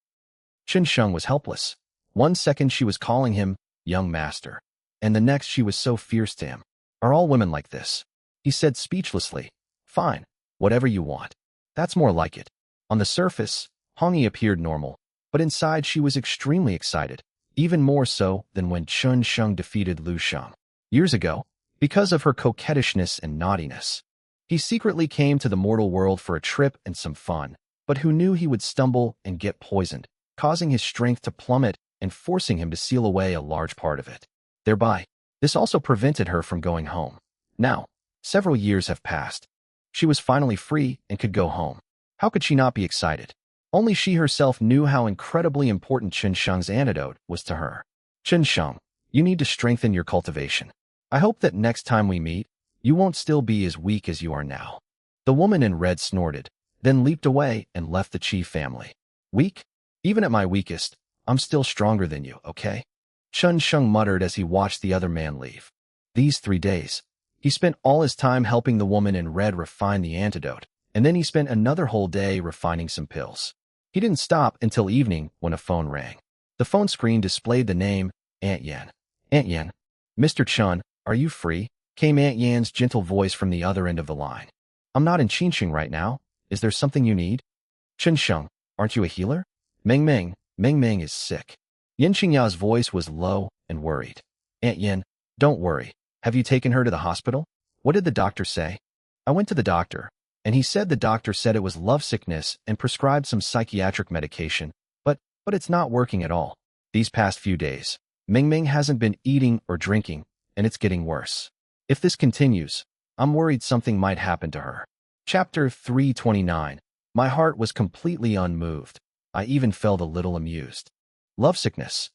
Chen Sheng was helpless. 1 second she was calling him young master, and the next she was so fierce to him. Are all women like this? He said speechlessly. Fine, whatever you want. That's more like it. On the surface, Hongyi appeared normal, but inside she was extremely excited, even more so than when Chen Sheng defeated Lu Shang years ago, because of her coquettishness and naughtiness. He secretly came to the mortal world for a trip and some fun, but who knew he would stumble and get poisoned, causing his strength to plummet and forcing him to seal away a large part of it. Thereby, this also prevented her from going home. Now, several years have passed. She was finally free and could go home. How could she not be excited? Only she herself knew how incredibly important Chen Sheng's antidote was to her. Chen Sheng, you need to strengthen your cultivation. I hope that next time we meet, you won't still be as weak as you are now. The woman in red snorted, then leaped away and left the Qi family. Weak? Even at my weakest, I'm still stronger than you, okay? Chen Sheng muttered as he watched the other man leave. These 3 days, he spent all his time helping the woman in red refine the antidote, and then he spent another whole day refining some pills. He didn't stop until evening when a phone rang. The phone screen displayed the name Aunt Yan. Aunt Yan. Mr. Chen, are you free? Came Aunt Yan's gentle voice from the other end of the line. I'm not in Qinsheng right now. Is there something you need? Chen Sheng, aren't you a healer? Meng Meng is sick. Yin Qingya's voice was low and worried. Aunt Yin, don't worry. Have you taken her to the hospital? What did the doctor say? I went to the doctor, and he said the doctor said it was lovesickness and prescribed some psychiatric medication, but it's not working at all. These past few days, Meng hasn't been eating or drinking, and it's getting worse. If this continues, I'm worried something might happen to her. Chapter 329. My heart was completely unmoved. I even felt a little amused. Lovesickness.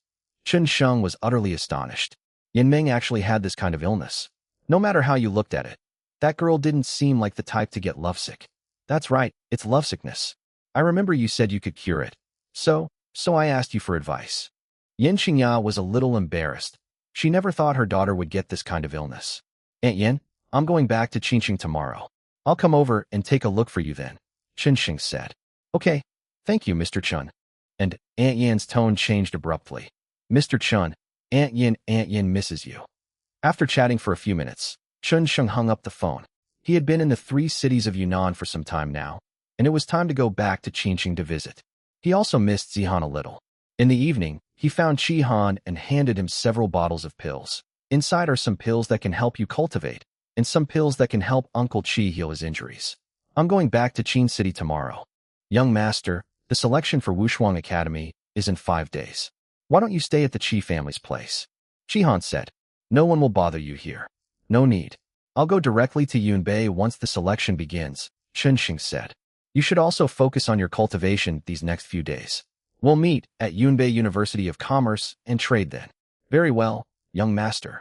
Chen Sheng was utterly astonished. Yin Meng actually had this kind of illness. No matter how you looked at it, that girl didn't seem like the type to get lovesick. That's right, it's lovesickness. I remember you said you could cure it. So I asked you for advice. Yin Qingya was a little embarrassed. She never thought her daughter would get this kind of illness. Aunt Yin, I'm going back to Qinsheng tomorrow. I'll come over and take a look for you then, Chen Sheng said. Okay, thank you, Mr. Chen. And Aunt Yan's tone changed abruptly. Mr. Chen, Aunt Yin misses you. After chatting for a few minutes, Chen Sheng hung up the phone. He had been in the 3 cities of Yunnan for some time now, and it was time to go back to Qinsheng to visit. He also missed Zihan a little. In the evening, he found Qihan and handed him several bottles of pills. Inside are some pills that can help you cultivate, and some pills that can help Uncle Qi heal his injuries. I'm going back to Qin City tomorrow. Young master, the selection for Wushuang Academy is in 5 days. Why don't you stay at the Qi family's place? Qihan said. No one will bother you here. No need. I'll go directly to Yunbei once the selection begins, Chen Sheng said. You should also focus on your cultivation these next few days. We'll meet at Yunbei University of Commerce and Trade then. Very well, young master.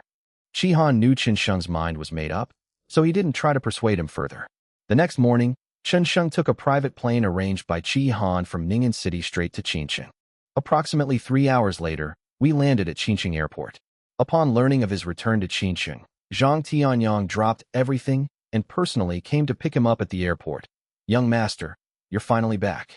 Qihan knew Chen Sheng's mind was made up, so he didn't try to persuade him further. The next morning, Chen Sheng took a private plane arranged by Qihan from Ning'an City straight to Qinsheng. Approximately 3 hours later, we landed at Qinsheng Airport. Upon learning of his return to Qinsheng, Zhang Tianyang dropped everything and personally came to pick him up at the airport. Young master, you're finally back.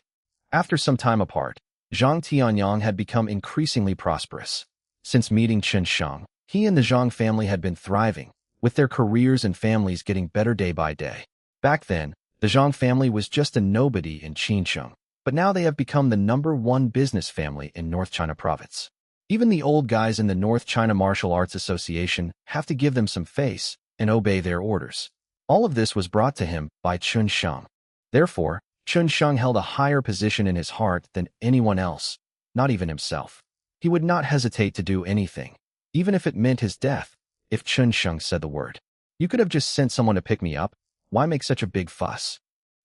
After some time apart, Zhang Tianyang had become increasingly prosperous. Since meeting Chen Sheng, he and the Zhang family had been thriving, with their careers and families getting better day by day. Back then, the Zhang family was just a nobody in Qinsheng. but now they have become the #1 business family in North China Province. Even the old guys in the North China Martial Arts Association have to give them some face and obey their orders. All of this was brought to him by Chun Sheng. Therefore, Chun Sheng held a higher position in his heart than anyone else, not even himself. He would not hesitate to do anything, even if it meant his death, if Chun Sheng said the word. You could have just sent someone to pick me up. Why make such a big fuss?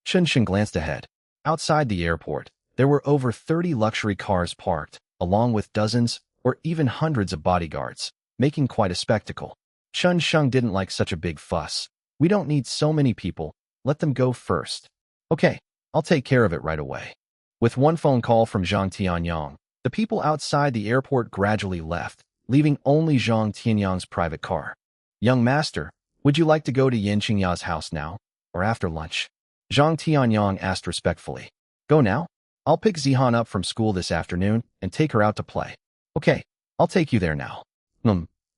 Chun Sheng glanced ahead. Outside the airport, there were over 30 luxury cars parked, along with dozens or even hundreds of bodyguards, making quite a spectacle. Chun Sheng didn't like such a big fuss. We don't need so many people. Let them go first. Okay, I'll take care of it right away. With one phone call from Zhang Tianyang, the people outside the airport gradually left, leaving only Zhang Tianyang's private car. Young master, would you like to go to Yin Qingya's house now, or after lunch? Zhang Tianyang asked respectfully. Go now? I'll pick Zihan up from school this afternoon and take her out to play. Okay, I'll take you there now.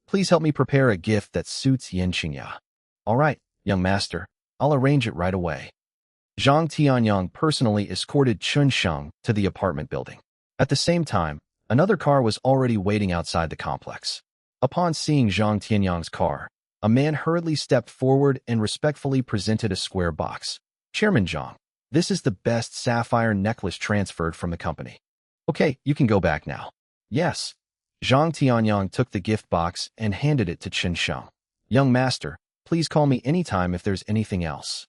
Please help me prepare a gift that suits Yin Qingya. All right, young master, I'll arrange it right away. Zhang Tianyang personally escorted Chun Sheng to the apartment building. At the same time, another car was already waiting outside the complex. Upon seeing Zhang Tianyang's car, a man hurriedly stepped forward and respectfully presented a square box. Chairman Zhang, this is the best sapphire necklace transferred from the company. Okay, you can go back now. Yes. Zhang Tianyang took the gift box and handed it to Chun Sheng. Young master, please call me anytime if there's anything else.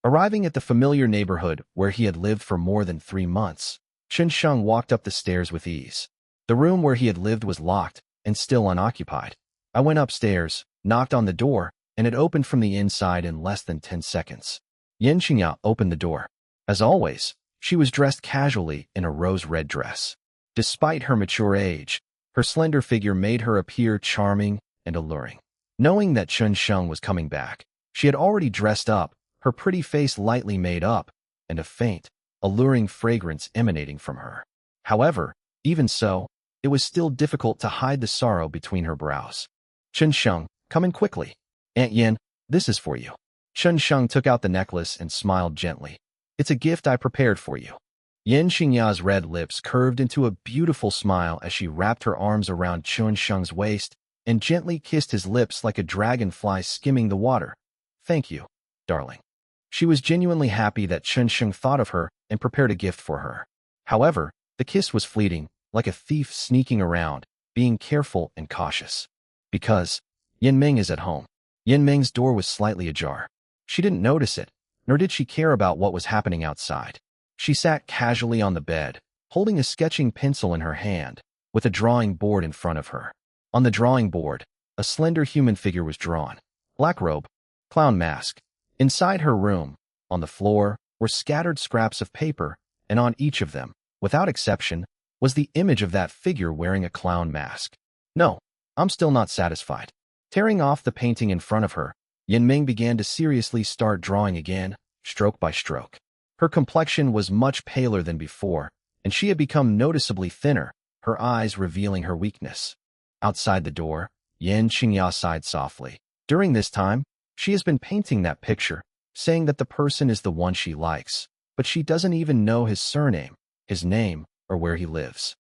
Arriving at the familiar neighborhood where he had lived for more than 3 months, Chun Sheng walked up the stairs with ease. The room where he had lived was locked and still unoccupied. I went upstairs, knocked on the door, and it opened from the inside in less than 10 seconds. Yin Qingya opened the door. As always, she was dressed casually in a rose-red dress. Despite her mature age, her slender figure made her appear charming and alluring. Knowing that Chun Sheng was coming back, she had already dressed up, her pretty face lightly made up, and a faint, alluring fragrance emanating from her. However, even so, it was still difficult to hide the sorrow between her brows. Chun Sheng, come in quickly. Aunt Yin, this is for you. Chun Sheng took out the necklace and smiled gently. It's a gift I prepared for you. Yin Qingya's red lips curved into a beautiful smile as she wrapped her arms around Chun Sheng's waist and gently kissed his lips like a dragonfly skimming the water. Thank you, darling. She was genuinely happy that Chun Sheng thought of her and prepared a gift for her. However, the kiss was fleeting, like a thief sneaking around, being careful and cautious. Because Yin Ming is at home. Yin Ming's door was slightly ajar. She didn't notice it, nor did she care about what was happening outside. She sat casually on the bed, holding a sketching pencil in her hand, with a drawing board in front of her. On the drawing board, a slender human figure was drawn. Black robe, clown mask. Inside her room, on the floor, were scattered scraps of paper, and on each of them, without exception, was the image of that figure wearing a clown mask. No, I'm still not satisfied. Tearing off the painting in front of her, Yin Ming began to seriously start drawing again, stroke by stroke. Her complexion was much paler than before, and she had become noticeably thinner, her eyes revealing her weakness. Outside the door, Yin Qingya sighed softly. During this time, she has been painting that picture, saying that the person is the one she likes, but she doesn't even know his surname, his name, or where he lives.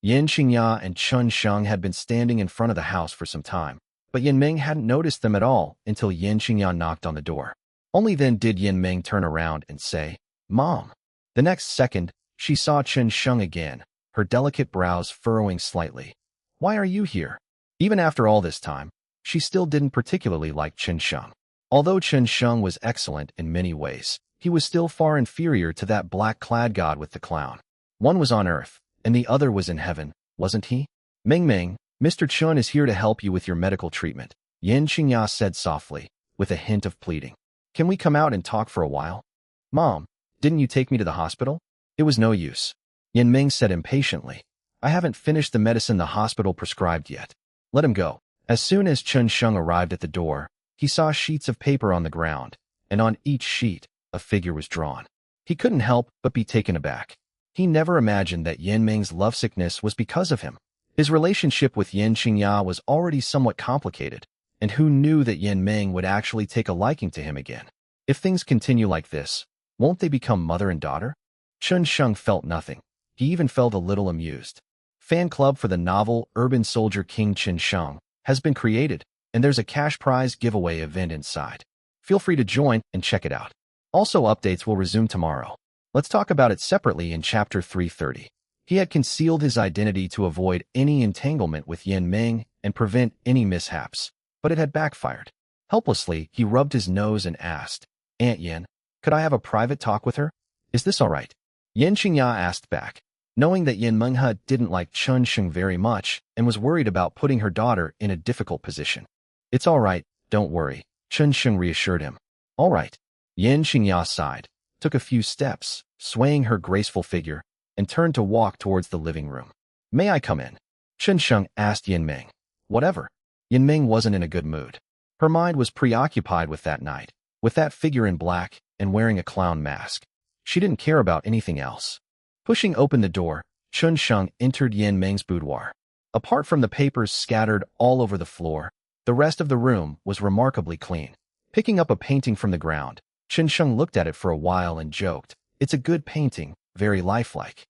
Yin Qingya and Chun Sheng had been standing in front of the house for some time, but Yin Ming hadn't noticed them at all until Yin Qingya knocked on the door. Only then did Yin Ming turn around and say, Mom. The next second, she saw Chun Sheng again, her delicate brows furrowing slightly. Why are you here? Even after all this time, she still didn't particularly like Chun Sheng. Although Chun Sheng was excellent in many ways, he was still far inferior to that black-clad god with the clown. One was on earth, and the other was in heaven, wasn't he? Ming Ming, Mr. Chun is here to help you with your medical treatment, Yin Qingya said softly, with a hint of pleading. Can we come out and talk for a while? Mom, didn't you take me to the hospital? It was no use. Yin Ming said impatiently. I haven't finished the medicine the hospital prescribed yet. Let him go. As soon as Chun Sheng arrived at the door, he saw sheets of paper on the ground, and on each sheet, a figure was drawn. He couldn't help but be taken aback. He never imagined that Yin Ming's lovesickness was because of him. His relationship with Yin Qingya was already somewhat complicated, and who knew that Yin Ming would actually take a liking to him again? If things continue like this, won't they become mother and daughter? Chun Sheng felt nothing. He even felt a little amused. Fan club for the novel Urban Soldier King Chun Sheng has been created, and there's a cash prize giveaway event inside. Feel free to join and check it out. Also, updates will resume tomorrow. Let's talk about it separately in Chapter 330. He had concealed his identity to avoid any entanglement with Yin Ming and prevent any mishaps, but it had backfired. Helplessly, he rubbed his nose and asked, "Aunt Yin, could I have a private talk with her? Is this all right?" Yin Xingya asked back, knowing that Yin Menghe didn't like Chun Sheng very much and was worried about putting her daughter in a difficult position. "It's all right, don't worry," Chun Sheng reassured him. "All right." Yin Xingya sighed, took a few steps, swaying her graceful figure, and turned to walk towards the living room. "May I come in?" Chun Sheng asked Yin Ming. "Whatever." Yin Ming wasn't in a good mood. Her mind was preoccupied with that night, with that figure in black and wearing a clown mask. She didn't care about anything else. Pushing open the door, Chun Sheng entered Yin Ming's boudoir. Apart from the papers scattered all over the floor, the rest of the room was remarkably clean. Picking up a painting from the ground, Chun Sheng looked at it for a while and joked, "It's a good painting, very lifelike."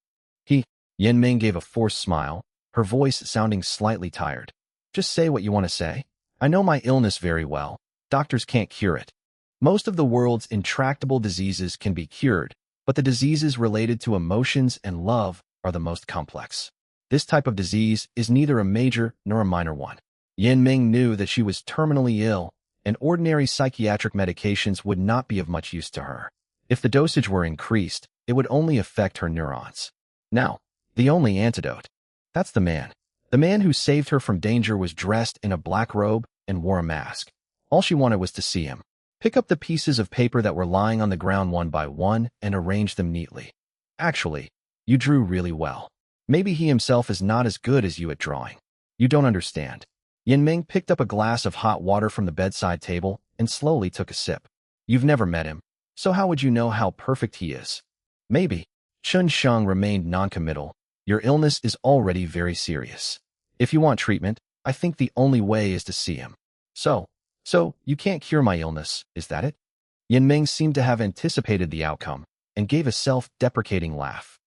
Yin Ming gave a forced smile, her voice sounding slightly tired. "Just say what you want to say. I know my illness very well. Doctors can't cure it. Most of the world's intractable diseases can be cured, but the diseases related to emotions and love are the most complex. This type of disease is neither a major nor a minor one." Yin Ming knew that she was terminally ill, and ordinary psychiatric medications would not be of much use to her. If the dosage were increased, it would only affect her neurons. Now, the only antidote. That's the man. The man who saved her from danger was dressed in a black robe and wore a mask. All she wanted was to see him. Pick up the pieces of paper that were lying on the ground one by one and arrange them neatly. "Actually, you drew really well. Maybe he himself is not as good as you at drawing. You don't understand." Yin Ming picked up a glass of hot water from the bedside table and slowly took a sip. "You've never met him, so how would you know how perfect he is?" "Maybe." Chun Sheng remained noncommittal. "Your illness is already very serious. If you want treatment, I think the only way is to see him." So you can't cure my illness, is that it?" Yin Ming seemed to have anticipated the outcome and gave a self-deprecating laugh.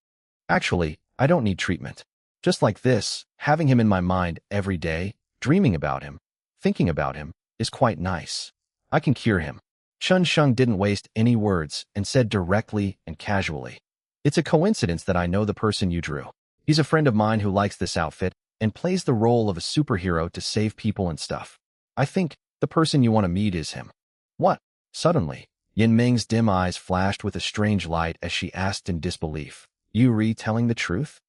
"Actually, I don't need treatment. Just like this, having him in my mind every day, dreaming about him, thinking about him, is quite nice. I can cure him." Chun Sheng didn't waste any words and said directly and casually, "It's a coincidence that I know the person you drew. He's a friend of mine who likes this outfit and plays the role of a superhero to save people and stuff. I think the person you want to meet is him." "What?" Suddenly, Yin Ming's dim eyes flashed with a strange light as she asked in disbelief, "You re-telling the truth?"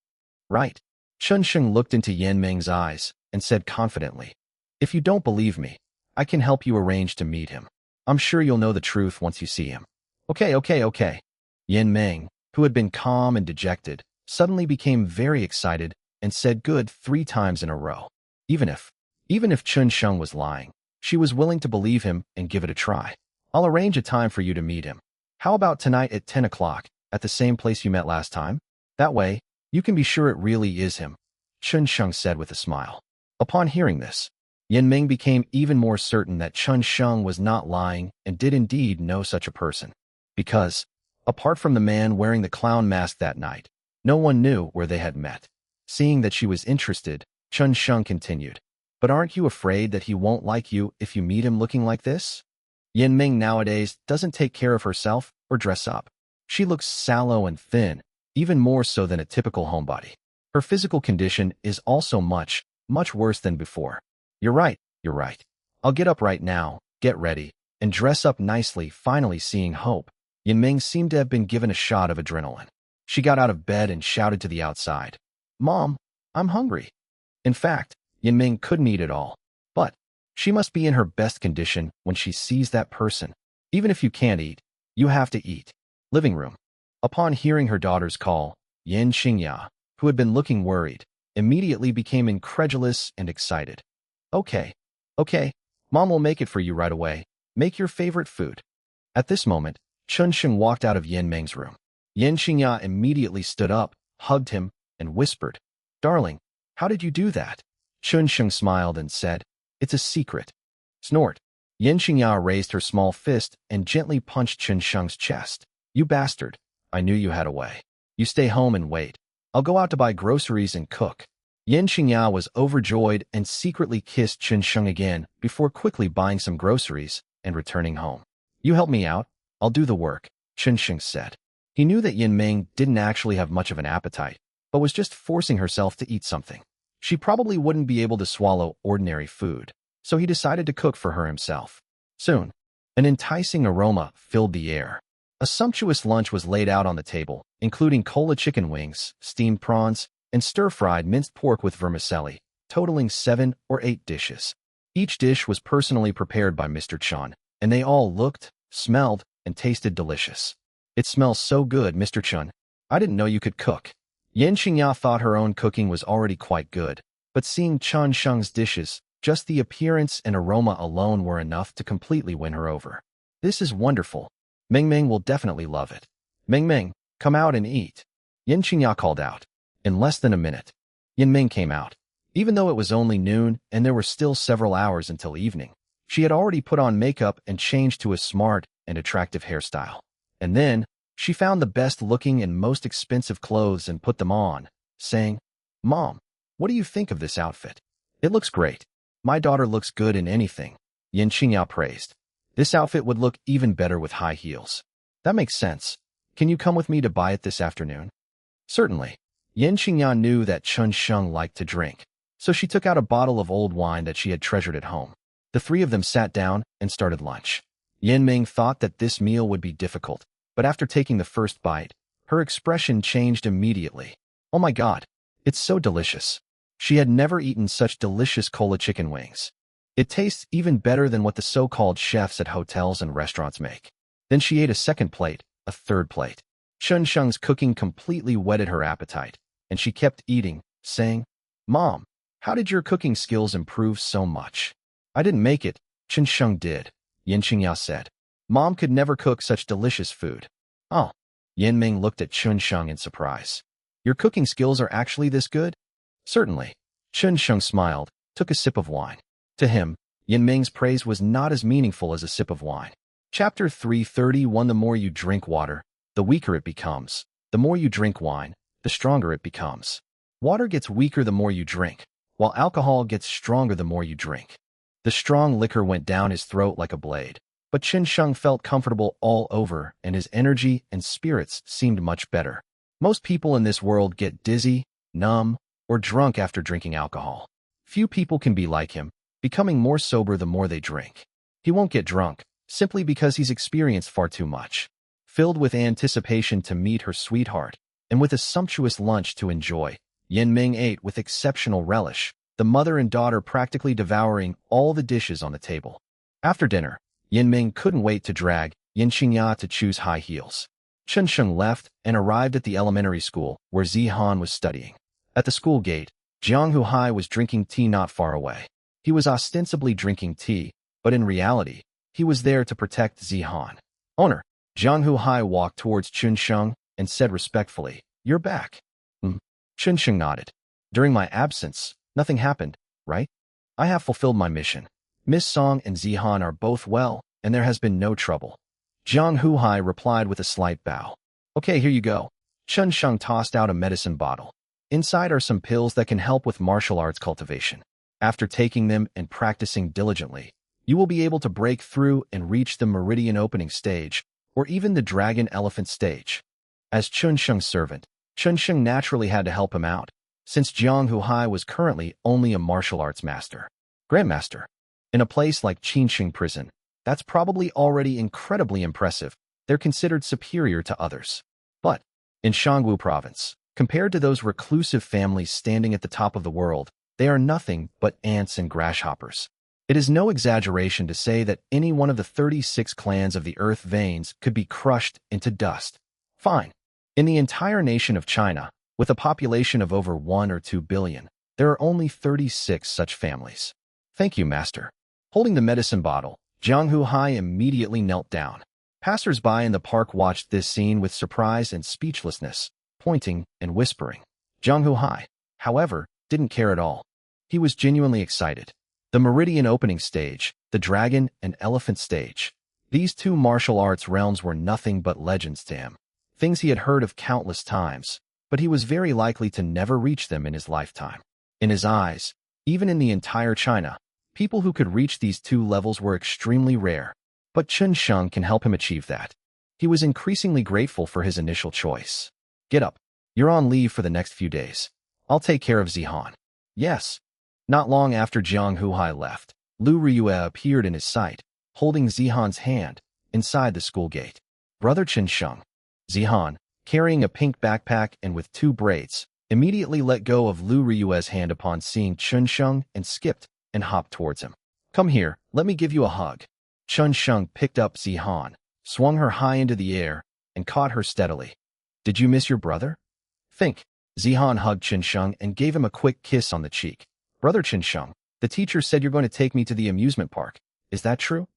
"Right." Chun Sheng looked into Yin Ming's eyes and said confidently, "If you don't believe me, I can help you arrange to meet him. I'm sure you'll know the truth once you see him." Okay. Yin Ming, who had been calm and dejected, suddenly became very excited and said good 3 times in a row. Even if Chun Sheng was lying, she was willing to believe him and give it a try. "I'll arrange a time for you to meet him. How about tonight at 10 o'clock, at the same place you met last time? That way, you can be sure it really is him," Chun Sheng said with a smile. Upon hearing this, Yin Ming became even more certain that Chun Sheng was not lying and did indeed know such a person. Because, apart from the man wearing the clown mask that night, no one knew where they had met. Seeing that she was interested, Chun Sheng continued, "But aren't you afraid that he won't like you if you meet him looking like this? Yin Ming nowadays doesn't take care of herself or dress up. She looks sallow and thin, even more so than a typical homebody. Her physical condition is also much worse than before." You're right. I'll get up right now, get ready, and dress up nicely." Finally seeing hope, Yin Ming seemed to have been given a shot of adrenaline. She got out of bed and shouted to the outside, "Mom, I'm hungry." In fact, Yin Ming couldn't eat at all, but she must be in her best condition when she sees that person. Even if you can't eat, you have to eat. Living room. Upon hearing her daughter's call, Yin Xingya, who had been looking worried, immediately became incredulous and excited. Okay, Mom will make it for you right away. Make your favorite food." At this moment, Chun Sheng walked out of Yin Ming's room. Yin Xingya immediately stood up, hugged him, and whispered, "Darling, how did you do that?" Chun Sheng smiled and said, "It's a secret." Snort. Yin Xingya raised her small fist and gently punched Chun Sheng's chest. "You bastard. I knew you had a way." You stay home and wait. I'll go out to buy groceries and cook. Yin Xingya was overjoyed and secretly kissed Chen Sheng again before quickly buying some groceries and returning home. You help me out, I'll do the work, Chen Sheng said. He knew that Yin Ming didn't actually have much of an appetite, but was just forcing herself to eat something. She probably wouldn't be able to swallow ordinary food, so he decided to cook for her himself. Soon, an enticing aroma filled the air. A sumptuous lunch was laid out on the table, including cola chicken wings, steamed prawns, and stir-fried minced pork with vermicelli, totaling 7 or 8 dishes. Each dish was personally prepared by Mr. Chun, and they all looked, smelled, and tasted delicious. It smells so good, Mr. Chun. I didn't know you could cook. Yin Xingya thought her own cooking was already quite good, but seeing Chen Sheng's dishes, just the appearance and aroma alone were enough to completely win her over. This is wonderful. Ming Ming will definitely love it. Ming Ming, come out and eat. Yin Xingya called out. In less than a minute, Yin Ming came out. Even though it was only noon and there were still several hours until evening, she had already put on makeup and changed to a smart and attractive hairstyle. And then, she found the best-looking and most expensive clothes and put them on, saying, Mom, what do you think of this outfit? It looks great. My daughter looks good in anything, Yin Xingya praised. This outfit would look even better with high heels. That makes sense. Can you come with me to buy it this afternoon? Certainly. Yin Xingya knew that Chen Sheng liked to drink, so she took out a bottle of old wine that she had treasured at home. The three of them sat down and started lunch. Yin Ming thought that this meal would be difficult, but after taking the first bite, her expression changed immediately. Oh my God, it's so delicious. She had never eaten such delicious cola chicken wings. It tastes even better than what the so-called chefs at hotels and restaurants make. Then she ate a second plate, a third plate. Chen Sheng's cooking completely whetted her appetite, and she kept eating, saying, Mom, how did your cooking skills improve so much? I didn't make it, Chen Sheng did, Yin Xingya said. Mom could never cook such delicious food. Oh, Yin Ming looked at Chen Sheng in surprise. Your cooking skills are actually this good? Certainly. Chen Sheng smiled, took a sip of wine. To him, Yin Ming's praise was not as meaningful as a sip of wine. Chapter 331. The more you drink water, the weaker it becomes. The more you drink wine, the stronger it becomes. Water gets weaker the more you drink, while alcohol gets stronger the more you drink. The strong liquor went down his throat like a blade, but Chen Sheng felt comfortable all over and his energy and spirits seemed much better. Most people in this world get dizzy, numb, or drunk after drinking alcohol. Few people can be like him, becoming more sober the more they drink. He won't get drunk, simply because he's experienced far too much. Filled with anticipation to meet her sweetheart, and with a sumptuous lunch to enjoy, Yin Ming ate with exceptional relish, the mother and daughter practically devouring all the dishes on the table. After dinner, Yin Ming couldn't wait to drag Yin Xingya to choose high heels. Chen Sheng left and arrived at the elementary school where Zihan was studying. At the school gate, Jiang Huhai was drinking tea not far away. He was ostensibly drinking tea, but in reality, he was there to protect Zihan. Owner, Jiang Huhai walked towards Chen Sheng and said respectfully, You're back. Chen Sheng nodded. During my absence, nothing happened, right? I have fulfilled my mission. Miss Song and Zihan are both well, and there has been no trouble. Jiang Huhai replied with a slight bow. Okay, here you go. Chen Sheng tossed out a medicine bottle. Inside are some pills that can help with martial arts cultivation. After taking them and practicing diligently, you will be able to break through and reach the meridian opening stage, or even the dragon elephant stage. As Chen Sheng's servant, Chen Sheng naturally had to help him out, since Jiang Huhai was currently only a martial arts master. Grandmaster. In a place like Qinsheng Prison, that's probably already incredibly impressive. They're considered superior to others. But, in Shangwu Province, compared to those reclusive families standing at the top of the world, they are nothing but ants and grasshoppers. It is no exaggeration to say that any one of the 36 clans of the Earth Veins could be crushed into dust. Fine. In the entire nation of China, with a population of over 1 or 2 billion, there are only 36 such families. Thank you, Master. Holding the medicine bottle, Jiang Huhai immediately knelt down. Passers-by in the park watched this scene with surprise and speechlessness, pointing and whispering. Jiang Huhai, however, didn't care at all. He was genuinely excited. The meridian opening stage, the dragon and elephant stage. These two martial arts realms were nothing but legends to him. things he had heard of countless times, but he was very likely to never reach them in his lifetime. In his eyes, even in the entire China, people who could reach these two levels were extremely rare, but Chen Sheng can help him achieve that. He was increasingly grateful for his initial choice. Get up. You're on leave for the next few days. I'll take care of Zihan. Yes. Not long after Jiang Huhai left, Lu Riyue appeared in his sight, holding Zihan's hand, inside the school gate. Brother Chen Sheng. Zihan, carrying a pink backpack and with 2 braids, immediately let go of Lu Riyue's hand upon seeing Chen Sheng and skipped and hopped towards him. Come here, let me give you a hug. Chen Sheng picked up Zihan, swung her high into the air, and caught her steadily. Did you miss your brother? Think. Zihan hugged Chen Sheng and gave him a quick kiss on the cheek. Brother Chen Sheng, the teacher said you're going to take me to the amusement park. Is that true?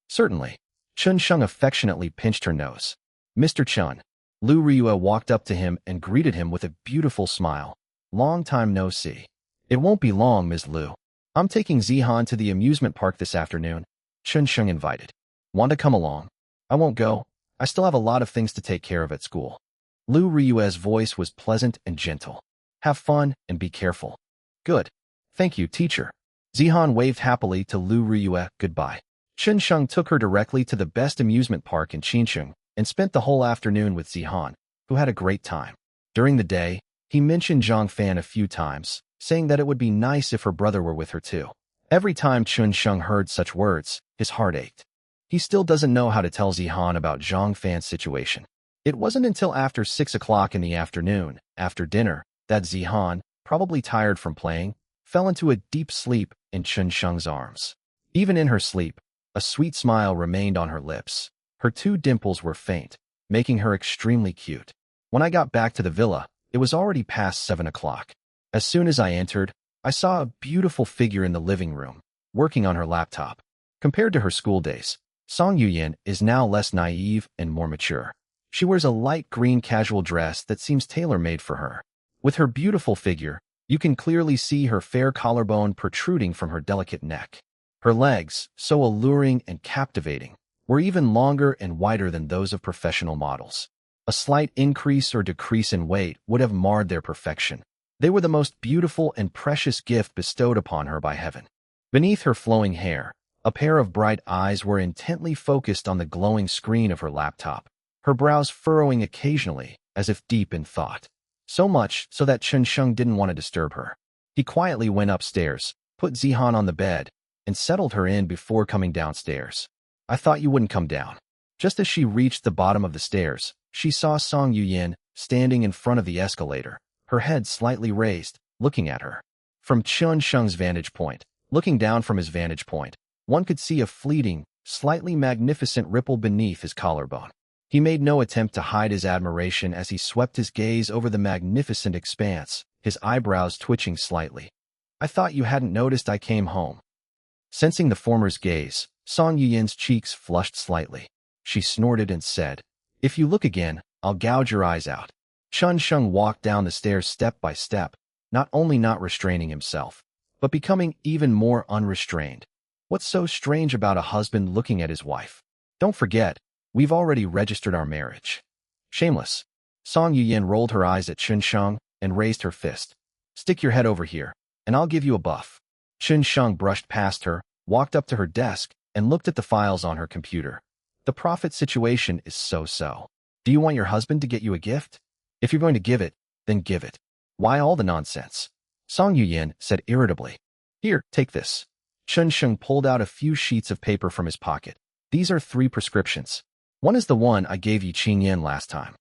Certainly. Chen Sheng affectionately pinched her nose. Mr. Chen. Lu Riyue walked up to him and greeted him with a beautiful smile. Long time no see. It won't be long, Ms. Lu. I'm taking Zihan to the amusement park this afternoon. Chen Sheng invited. Want to come along? I won't go. I still have a lot of things to take care of at school. Lu Riyue's voice was pleasant and gentle. Have fun and be careful. Good. Thank you, teacher. Zihan waved happily to Lu Riyue goodbye. Chen Sheng took her directly to the best amusement park in Qincheng and spent the whole afternoon with Zihan, who had a great time. During the day, he mentioned Zhang Fan a few times, saying that it would be nice if her brother were with her too. Every time Chen Sheng heard such words, his heart ached. He still doesn't know how to tell Zihan about Zhang Fan's situation. It wasn't until after 6 o'clock in the afternoon, after dinner, that Zihan, probably tired from playing, fell into a deep sleep in Chen Sheng's arms. Even in her sleep, a sweet smile remained on her lips. Her 2 dimples were faint, making her extremely cute. When I got back to the villa, it was already past 7 o'clock. As soon as I entered, I saw a beautiful figure in the living room, working on her laptop. Compared to her school days, Song Yuyin is now less naive and more mature. She wears a light green casual dress that seems tailor-made for her. With her beautiful figure, you can clearly see her fair collarbone protruding from her delicate neck. Her legs, so alluring and captivating, were even longer and wider than those of professional models. A slight increase or decrease in weight would have marred their perfection. They were the most beautiful and precious gift bestowed upon her by heaven. Beneath her flowing hair, a pair of bright eyes were intently focused on the glowing screen of her laptop, her brows furrowing occasionally, as if deep in thought. So much so that Chen Sheng didn't want to disturb her. He quietly went upstairs, put Zihan on the bed, and settled her in before coming downstairs. I thought you wouldn't come down. Just as she reached the bottom of the stairs, she saw Song Yuyin standing in front of the escalator, her head slightly raised, looking at her. From Chen Sheng's vantage point, looking down from his vantage point, one could see a fleeting, slightly magnificent ripple beneath his collarbone. He made no attempt to hide his admiration as he swept his gaze over the magnificent expanse, his eyebrows twitching slightly. I thought you hadn't noticed I came home. Sensing the former's gaze, Song Yuyin's cheeks flushed slightly. She snorted and said, If you look again, I'll gouge your eyes out. Chen Sheng walked down the stairs step by step, not only not restraining himself, but becoming even more unrestrained. What's so strange about a husband looking at his wife? Don't forget, we've already registered our marriage. Shameless. Song Yuyin rolled her eyes at Chen Sheng and raised her fist. Stick your head over here, and I'll give you a buff. Chen Sheng brushed past her, walked up to her desk, and looked at the files on her computer. The profit situation is so-so. Do you want your husband to get you a gift? If you're going to give it, then give it. Why all the nonsense? Song Yuyin said irritably. Here, take this. Chen Sheng pulled out a few sheets of paper from his pocket. These are 3 prescriptions. One is the one I gave you Qingyan last time.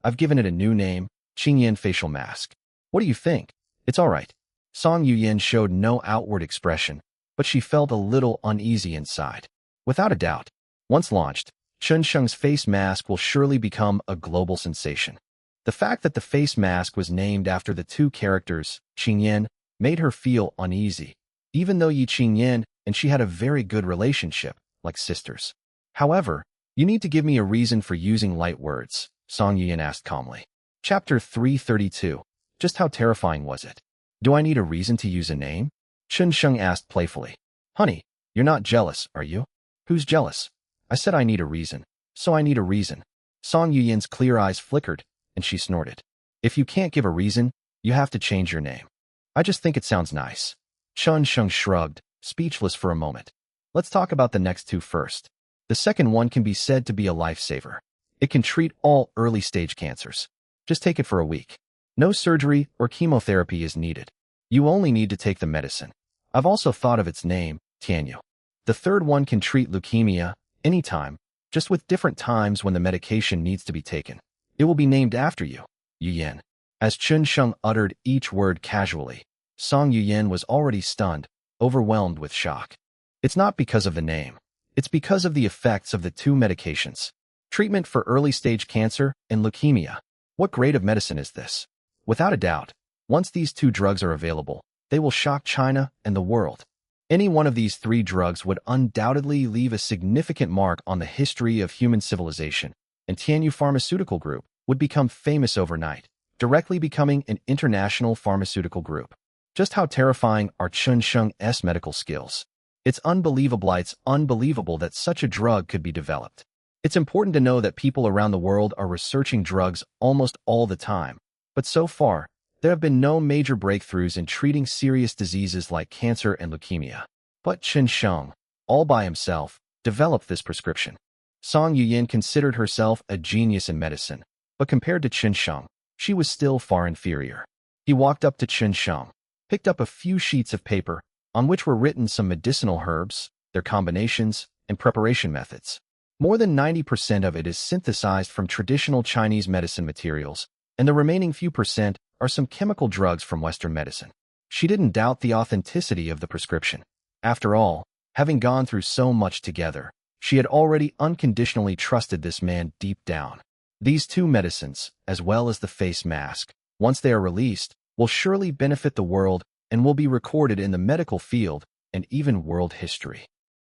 I've given it a new name, Qingyan facial mask. What do you think? It's all right. Song Yuyin showed no outward expression, but she felt a little uneasy inside. Without a doubt, once launched, Chen Sheng's face mask will surely become a global sensation. The fact that the face mask was named after the 2 characters, Qingyan, made her feel uneasy, even though Yi Qingyan and she had a very good relationship, like sisters. However, you need to give me a reason for using light words, Song Yuyin asked calmly. Chapter 332. Just how terrifying was it? Do I need a reason to use a name? Chen Sheng asked playfully. Honey, you're not jealous, are you? Who's jealous? I said I need a reason, so I need a reason. Song Yuyin's clear eyes flickered, and she snorted. If you can't give a reason, you have to change your name. I just think it sounds nice. Chun Sheng shrugged, speechless for a moment. Let's talk about the next two first. The second one can be said to be a lifesaver. It can treat all early-stage cancers. Just take it for a week. No surgery or chemotherapy is needed. You only need to take the medicine. I've also thought of its name, Tianyu. The third one can treat leukemia, anytime, just with different times when the medication needs to be taken. It will be named after you, Yuyin. As Chun Sheng uttered each word casually, Song Yuyin was already stunned, overwhelmed with shock. It's not because of the name. It's because of the effects of the two medications. Treatment for early-stage cancer and leukemia. What grade of medicine is this? Without a doubt, once these two drugs are available, they will shock China and the world. Any one of these three drugs would undoubtedly leave a significant mark on the history of human civilization, and Tianyu Pharmaceutical Group would become famous overnight, directly becoming an international pharmaceutical group. Just how terrifying are Chun Sheng's medical skills? It's unbelievable that such a drug could be developed. It's important to know that people around the world are researching drugs almost all the time, but so far, there have been no major breakthroughs in treating serious diseases like cancer and leukemia. But Chun Sheng, all by himself, developed this prescription. Song Yuyin considered herself a genius in medicine, but compared to Chun Sheng, she was still far inferior. He walked up to Chun Sheng, picked up a few sheets of paper on which were written some medicinal herbs, their combinations, and preparation methods. More than 90% of it is synthesized from traditional Chinese medicine materials, and the remaining few percent are some chemical drugs from Western medicine. She didn't doubt the authenticity of the prescription. After all, having gone through so much together, she had already unconditionally trusted this man deep down. These two medicines, as well as the face mask, once they are released, will surely benefit the world and will be recorded in the medical field and even world history.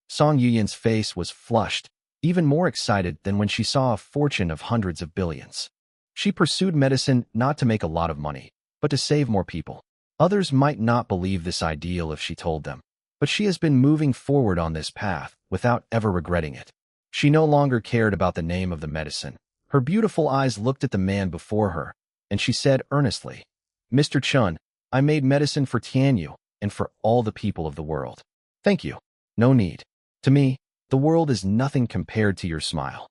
Song Yuyin's face was flushed, even more excited than when she saw a fortune of hundreds of billions. She pursued medicine not to make a lot of money, but to save more people. Others might not believe this ideal if she told them, but she has been moving forward on this path without ever regretting it. She no longer cared about the name of the medicine. Her beautiful eyes looked at the man before her, and she said earnestly, "Mr. Chun, I made medicine for Tianyu and for all the people of the world. Thank you. No need. To me, the world is nothing compared to your smile."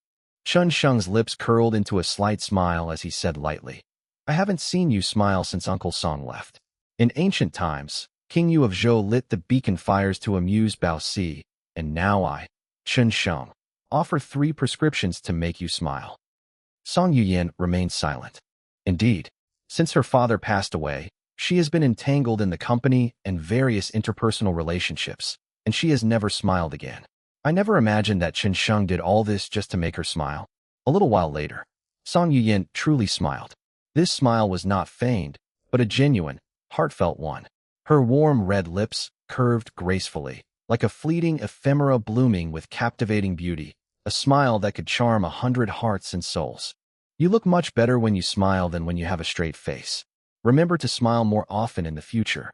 Chun Sheng's lips curled into a slight smile as he said lightly, "I haven't seen you smile since Uncle Song left. In ancient times, King Yu of Zhou lit the beacon fires to amuse Bao Si, and now I, Chun Sheng, offer 3 prescriptions to make you smile." Song Yuyin remained silent. Indeed, since her father passed away, she has been entangled in the company and various interpersonal relationships, and she has never smiled again. I never imagined that Chun Sheng did all this just to make her smile. A little while later, Song Yuyin truly smiled. This smile was not feigned, but a genuine, heartfelt one. Her warm red lips curved gracefully, like a fleeting ephemera blooming with captivating beauty, a smile that could charm 100 hearts and souls. You look much better when you smile than when you have a straight face. Remember to smile more often in the future.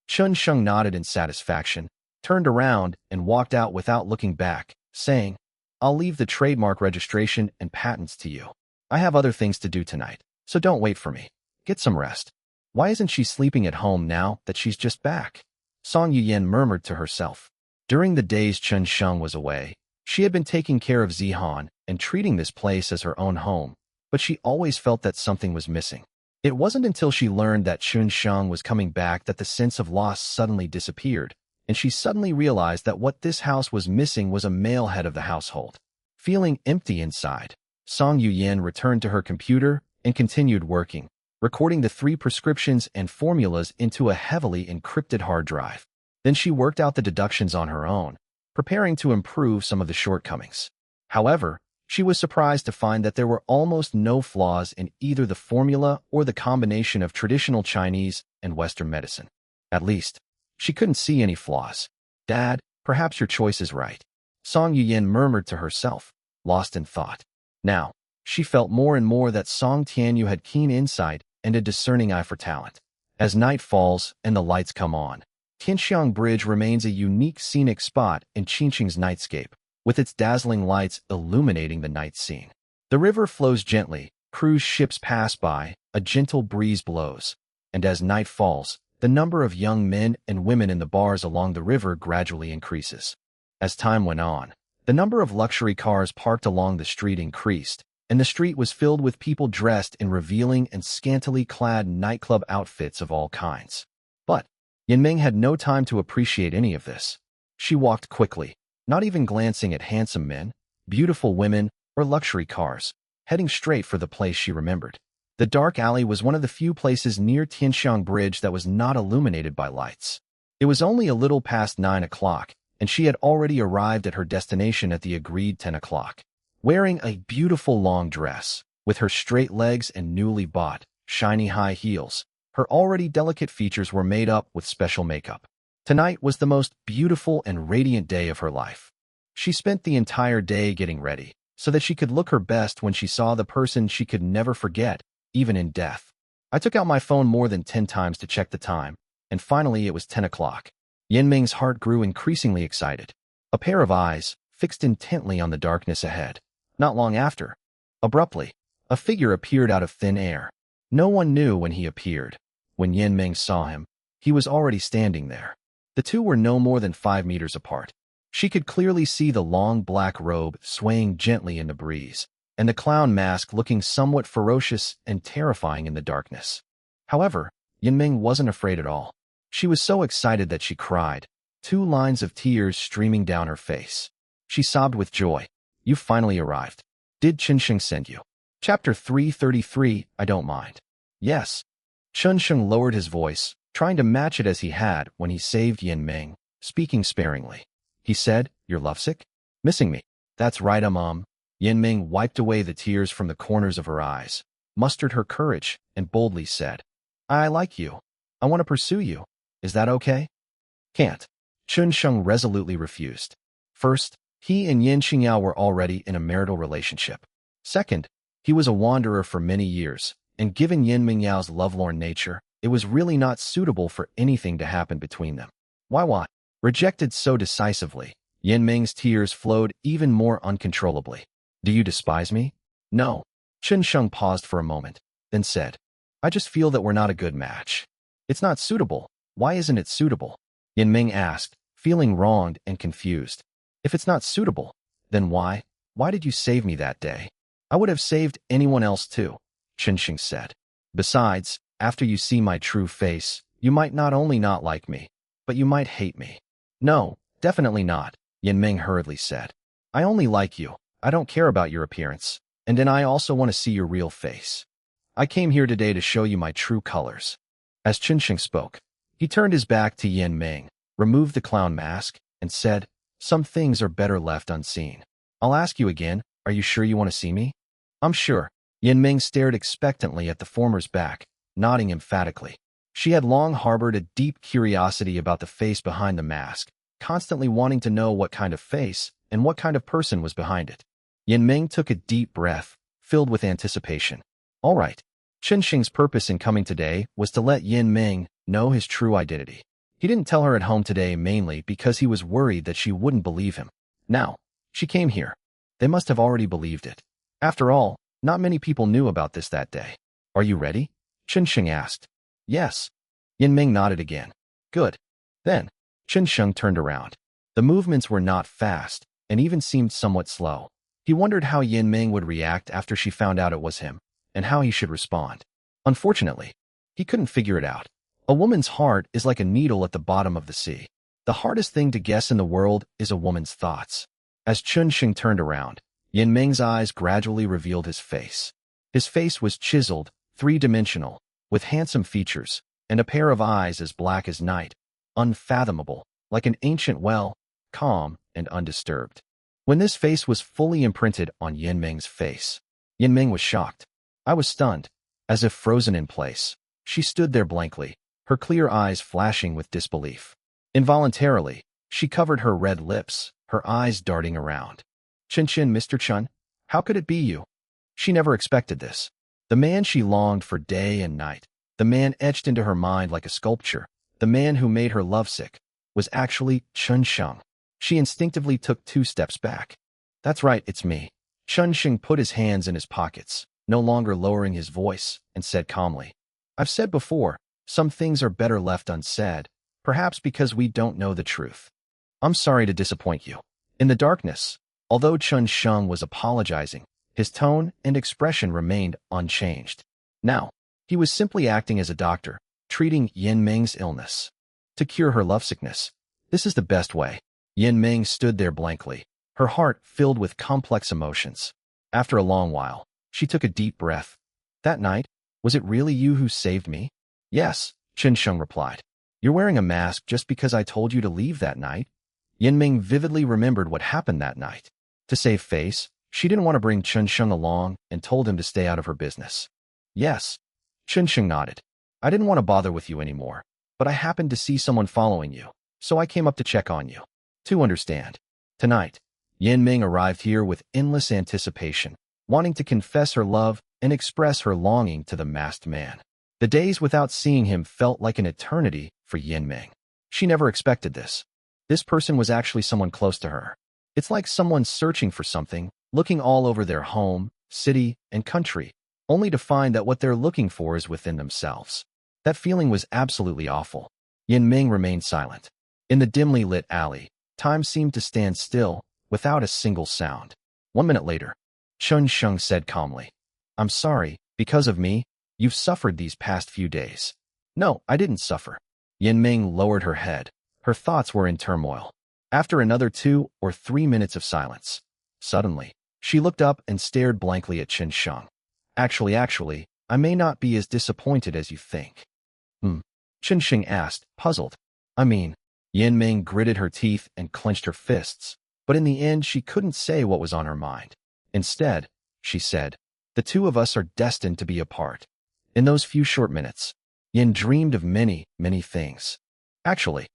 Chun Sheng nodded in satisfaction, turned around, and walked out without looking back, saying, "I'll leave the trademark registration and patents to you. I have other things to do tonight, so don't wait for me. Get some rest." Why isn't she sleeping at home now that she's just back? Song Yuyin murmured to herself. During the days Chun Sheng was away, she had been taking care of Zihan and treating this place as her own home, but she always felt that something was missing. It wasn't until she learned that Chun Sheng was coming back that the sense of loss suddenly disappeared, and she suddenly realized that what this house was missing was a male head of the household. Feeling empty inside, Song Yuyin returned to her computer and continued working, recording the 3 prescriptions and formulas into a heavily encrypted hard drive. Then she worked out the deductions on her own, preparing to improve some of the shortcomings. However, she was surprised to find that there were almost no flaws in either the formula or the combination of traditional Chinese and Western medicine. At least, she couldn't see any flaws. "Dad, perhaps your choice is right," Song Yuyin murmured to herself, lost in thought. Now, she felt more and more that Song Tianyu had keen insight and a discerning eye for talent. As night falls and the lights come on, Tianxiang Bridge remains a unique scenic spot in Qingqing's nightscape, with its dazzling lights illuminating the night scene. The river flows gently, cruise ships pass by, a gentle breeze blows, and as night falls, the number of young men and women in the bars along the river gradually increases. As time went on, the number of luxury cars parked along the street increased, and the street was filled with people dressed in revealing and scantily clad nightclub outfits of all kinds. But Yanming had no time to appreciate any of this. She walked quickly, not even glancing at handsome men, beautiful women, or luxury cars, heading straight for the place she remembered. The dark alley was one of the few places near Tianxiang Bridge that was not illuminated by lights. It was only a little past 9 o'clock, and she had already arrived at her destination at the agreed 10 o'clock. Wearing a beautiful long dress, with her straight legs and newly bought, shiny high heels, her already delicate features were made up with special makeup. Tonight was the most beautiful and radiant day of her life. She spent the entire day getting ready, so that she could look her best when she saw the person she could never forget, even in death. I took out my phone more than 10 times to check the time, and finally it was 10 o'clock. Yanming's heart grew increasingly excited. A pair of eyes, fixed intently on the darkness ahead. Not long after, abruptly, a figure appeared out of thin air. No one knew when he appeared. When Yanming saw him, he was already standing there. The two were no more than 5 meters apart. She could clearly see the long black robe swaying gently in the breeze, and the clown mask looking somewhat ferocious and terrifying in the darkness. However, Yanming wasn't afraid at all. She was so excited that she cried, 2 lines of tears streaming down her face. She sobbed with joy. You finally arrived. Did Chunsheng send you? Chapter 333, I don't mind. Yes. Chunsheng lowered his voice, trying to match it as he had when he saved Yanming, speaking sparingly. He said, You're lovesick? Missing me? That's right, Yanming wiped away the tears from the corners of her eyes, mustered her courage, and boldly said, I like you. I want to pursue you. Is that okay? Can't. Chunsheng resolutely refused. First, he and Yin Xingyao were already in a marital relationship. Second, he was a wanderer for many years, and given Yin Mingyao's lovelorn nature, it was really not suitable for anything to happen between them. Why? Rejected so decisively, Yin Ming's tears flowed even more uncontrollably. Do you despise me? No. Chunsheng paused for a moment, then said, I just feel that we're not a good match. It's not suitable. Why isn't it suitable? Yanming asked, feeling wronged and confused. If it's not suitable, then why did you save me that day? I would have saved anyone else too, Chunsheng said. Besides, after you see my true face, you might not only not like me, but you might hate me. No, definitely not, Yanming hurriedly said. I only like you. I don't care about your appearance, and then I also want to see your real face. I came here today to show you my true colors. As Chunsheng spoke, he turned his back to Yanming, removed the clown mask, and said, Some things are better left unseen. I'll ask you again, are you sure you want to see me? I'm sure. Yanming stared expectantly at the former's back, nodding emphatically. She had long harbored a deep curiosity about the face behind the mask, constantly wanting to know what kind of face and what kind of person was behind it. Yanming took a deep breath, filled with anticipation. All right. Chunsheng's purpose in coming today was to let Yanming know his true identity. He didn't tell her at home today mainly because he was worried that she wouldn't believe him. Now, she came here. They must have already believed it. After all, not many people knew about this that day. Are you ready? Chunsheng asked. Yes. Yanming nodded again. Good. Then, Chunsheng turned around. The movements were not fast, and even seemed somewhat slow. He wondered how Yanming would react after she found out it was him, and how he should respond. Unfortunately, he couldn't figure it out. A woman's heart is like a needle at the bottom of the sea. The hardest thing to guess in the world is a woman's thoughts. As Chunsheng turned around, Yanming's eyes gradually revealed his face. His face was chiseled, 3-dimensional, with handsome features, and a pair of eyes as black as night, unfathomable, like an ancient well, calm and undisturbed. When this face was fully imprinted on Yanming's face, Yanming was shocked. I was stunned, as if frozen in place. She stood there blankly, her clear eyes flashing with disbelief. Involuntarily, she covered her red lips, her eyes darting around. Chin, Mr. Chun, how could it be you? She never expected this. The man she longed for day and night, the man etched into her mind like a sculpture, the man who made her lovesick, was actually Chunsheng. She instinctively took 2 steps back. That's right, it's me. Chun Shing put his hands in his pockets, no longer lowering his voice, and said calmly, I've said before, some things are better left unsaid, perhaps because we don't know the truth. I'm sorry to disappoint you. In the darkness, although Chun Sheng was apologizing, his tone and expression remained unchanged. Now, he was simply acting as a doctor, treating Yin Ming's illness. To cure her lovesickness, this is the best way. Yin Ming stood there blankly, her heart filled with complex emotions. After a long while, she took a deep breath. That night, was it really you who saved me? Yes, Chen Sheng replied. You're wearing a mask just because I told you to leave that night? Yin Ming vividly remembered what happened that night. To save face, she didn't want to bring Chen Sheng along and told him to stay out of her business. Yes. Chen Sheng nodded. I didn't want to bother with you anymore, but I happened to see someone following you, so I came up to check on you. To understand. Tonight, Yin Ming arrived here with endless anticipation, wanting to confess her love and express her longing to the masked man. The days without seeing him felt like an eternity for Yin Ming. She never expected this. This person was actually someone close to her. It's like someone searching for something, looking all over their home, city, and country, only to find that what they're looking for is within themselves. That feeling was absolutely awful. Yin Ming remained silent. In the dimly lit alley, time seemed to stand still, without a single sound. 1 minute later, Chun Sheng said calmly, I'm sorry, because of me, you've suffered these past few days. No, I didn't suffer. Yin Ming lowered her head. Her thoughts were in turmoil. After another 2 or 3 minutes of silence, suddenly, she looked up and stared blankly at Chen Sheng. Actually, I may not be as disappointed as you think. Chen Sheng asked, puzzled. I mean, Yin Ming gritted her teeth and clenched her fists, but in the end she couldn't say what was on her mind. Instead, she said, the two of us are destined to be apart. In those few short minutes, Yin dreamed of many, many things. Actually,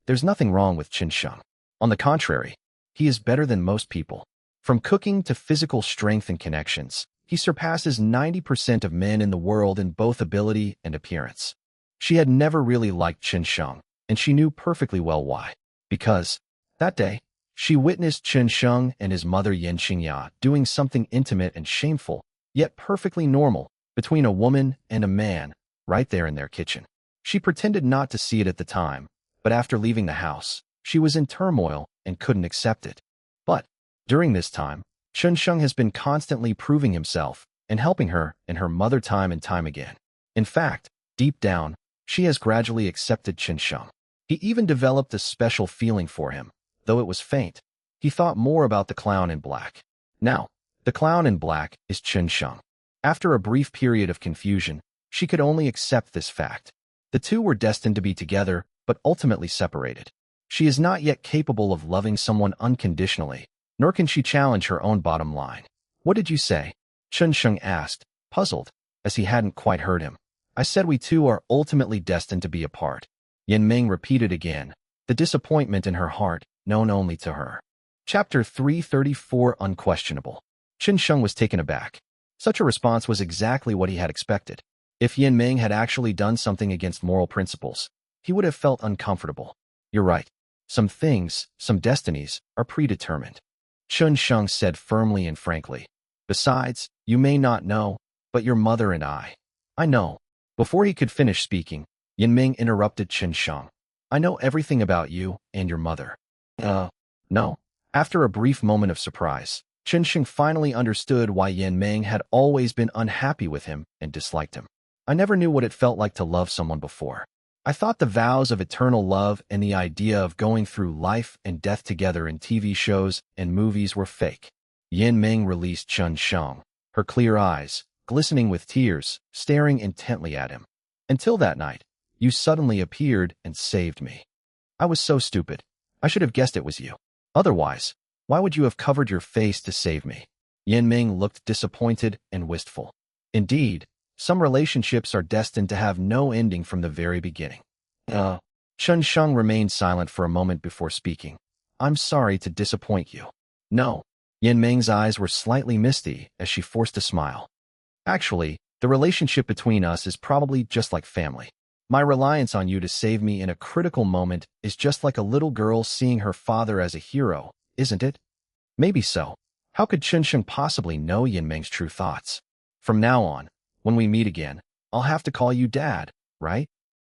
there's nothing wrong with Chen Sheng. On the contrary, he is better than most people. From cooking to physical strength and connections, he surpasses 90% of men in the world in both ability and appearance. She had never really liked Chen Sheng, and she knew perfectly well why. Because, that day, she witnessed Chen Sheng and his mother Yin Xingya doing something intimate and shameful, yet perfectly normal, between a woman and a man, right there in their kitchen. She pretended not to see it at the time, but after leaving the house, she was in turmoil and couldn't accept it. But, during this time, Chen Sheng has been constantly proving himself and helping her and her mother time and time again. In fact, deep down, she has gradually accepted Chen Sheng. He even developed a special feeling for him, though it was faint. He thought more about the clown in black. Now, the clown in black is Chen Sheng. After a brief period of confusion, she could only accept this fact. The two were destined to be together, but ultimately separated. She is not yet capable of loving someone unconditionally, nor can she challenge her own bottom line. What did you say? Chen Sheng asked, puzzled, as he hadn't quite heard him. I said we two are ultimately destined to be apart. Yin Ming repeated again, the disappointment in her heart, known only to her. Chapter 334 Unquestionable. Chen Sheng was taken aback. Such a response was exactly what he had expected. If Yin Ming had actually done something against moral principles, he would have felt uncomfortable. You're right. Some things, some destinies, are predetermined. Chen Sheng said firmly and frankly. Besides, you may not know, but your mother and I know. Before he could finish speaking, Yin Ming interrupted Chen Sheng. I know everything about you and your mother. No. After a brief moment of surprise, Chen Sheng finally understood why Yin Ming had always been unhappy with him and disliked him. I never knew what it felt like to love someone before. I thought the vows of eternal love and the idea of going through life and death together in TV shows and movies were fake. Yin Ming released Chen Sheng, her clear eyes, glistening with tears, staring intently at him. Until that night, you suddenly appeared and saved me. I was so stupid. I should have guessed it was you. Otherwise, why would you have covered your face to save me? Yin Ming looked disappointed and wistful. Indeed, some relationships are destined to have no ending from the very beginning. Chen Sheng remained silent for a moment before speaking. I'm sorry to disappoint you. No. Yin Ming's eyes were slightly misty as she forced a smile. Actually, the relationship between us is probably just like family. My reliance on you to save me in a critical moment is just like a little girl seeing her father as a hero, isn't it? Maybe so. How could Chunsheng possibly know Yin Ming's true thoughts? From now on, when we meet again, I'll have to call you Dad, right?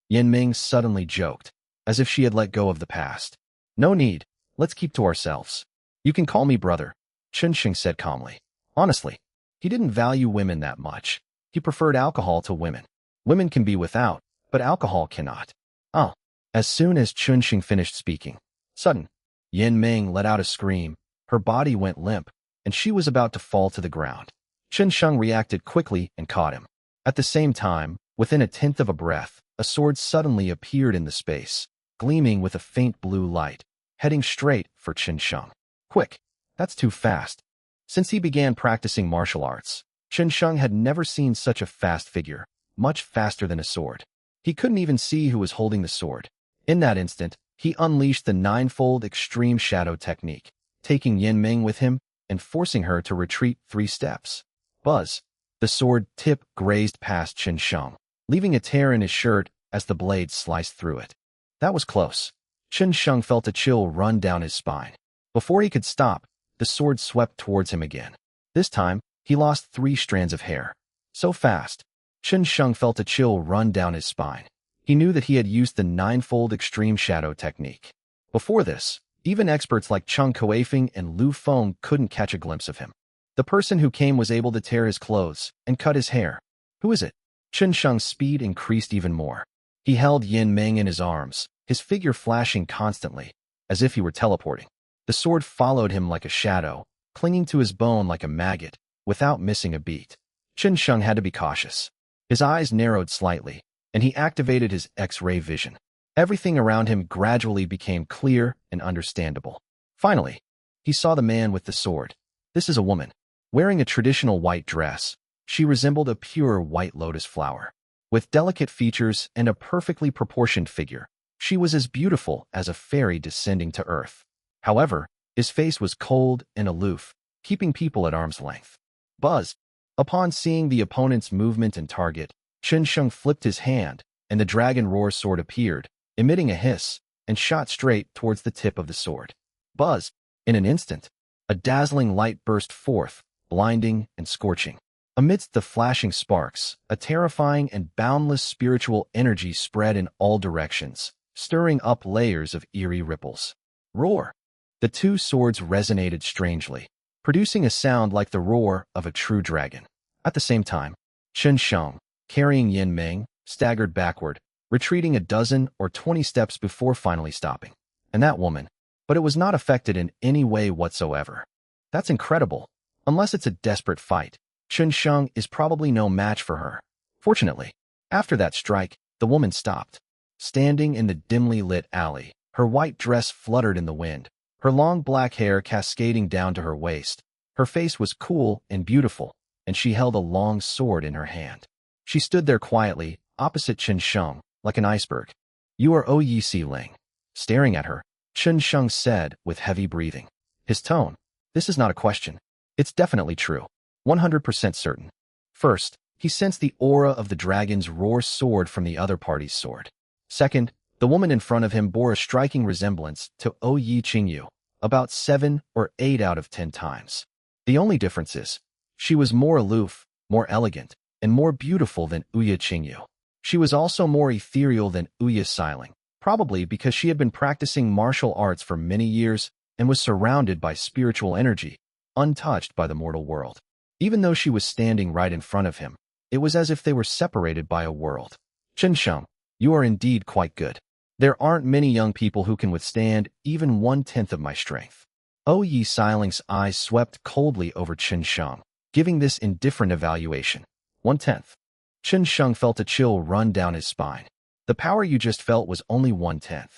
Yin Ming suddenly joked, as if she had let go of the past. No need, let's keep to ourselves. You can call me brother, Chunsheng said calmly. Honestly, he didn't value women that much. He preferred alcohol to women. Women can be without, but alcohol cannot. Oh. As soon as Chunsheng finished speaking, sudden, Yin Ming let out a scream. Her body went limp, and she was about to fall to the ground. Chunsheng reacted quickly and caught him. At the same time, within a tenth of a breath, a sword suddenly appeared in the space, gleaming with a faint blue light, heading straight for Chunsheng. Quick, that's too fast. Since he began practicing martial arts, Chunsheng had never seen such a fast figure, much faster than a sword. He couldn't even see who was holding the sword. In that instant, he unleashed the ninefold extreme shadow technique, taking Yin Ming with him and forcing her to retreat 3 steps. Buzz! The sword tip grazed past Chunsheng, leaving a tear in his shirt as the blade sliced through it. That was close. Chunsheng felt a chill run down his spine. Before he could stop, the sword swept towards him again. This time, he lost 3 strands of hair. So fast, Chunsheng felt a chill run down his spine. He knew that he had used the ninefold extreme shadow technique. Before this, even experts like Chung Kueifeng and Lu Feng couldn't catch a glimpse of him. The person who came was able to tear his clothes and cut his hair. Who is it? Chunsheng's speed increased even more. He held Yin Ming in his arms, his figure flashing constantly, as if he were teleporting. The sword followed him like a shadow, clinging to his bone like a maggot, without missing a beat. Chunsheng had to be cautious. His eyes narrowed slightly, and he activated his X-ray vision. Everything around him gradually became clear and understandable. Finally, he saw the man with the sword. This is a woman. Wearing a traditional white dress, she resembled a pure white lotus flower. With delicate features and a perfectly proportioned figure, she was as beautiful as a fairy descending to earth. However, his face was cold and aloof, keeping people at arm's length. Buzz! Upon seeing the opponent's movement and target, Chunsheng flipped his hand, and the dragon roar sword appeared, emitting a hiss, and shot straight towards the tip of the sword. Buzz! In an instant, a dazzling light burst forth, blinding and scorching. Amidst the flashing sparks, a terrifying and boundless spiritual energy spread in all directions, stirring up layers of eerie ripples. Roar! The 2 swords resonated strangely, producing a sound like the roar of a true dragon. At the same time, Chunsheng, carrying Yin Ming, staggered backward, retreating 12 or 20 steps before finally stopping. And that woman, but it was not affected in any way whatsoever. That's incredible. Unless it's a desperate fight, Chunsheng is probably no match for her. Fortunately, after that strike, the woman stopped. Standing in the dimly lit alley, her white dress fluttered in the wind, her long black hair cascading down to her waist. Her face was cool and beautiful, and she held a long sword in her hand. She stood there quietly, opposite Chunsheng, like an iceberg. You are Yi Si-ling. Staring at her, Chunsheng said with heavy breathing. His tone, this is not a question. It's definitely true. 100% certain. First, he sensed the aura of the dragon's roar sword from the other party's sword. Second, the woman in front of him bore a striking resemblance to Yi Qingyu, about 7 or 8 out of 10 times. The only difference is, she was more aloof, more elegant, and more beautiful than Yi Qingyu. She was also more ethereal than Yi Si-ling, probably because she had been practicing martial arts for many years and was surrounded by spiritual energy, untouched by the mortal world. Even though she was standing right in front of him, it was as if they were separated by a world. Chunsheng, you are indeed quite good. There aren't many young people who can withstand even 1/10 of my strength. Yi Si-ling's eyes swept coldly over Chunsheng, giving this indifferent evaluation. 1/10. Chunsheng felt a chill run down his spine. The power you just felt was only 1/10.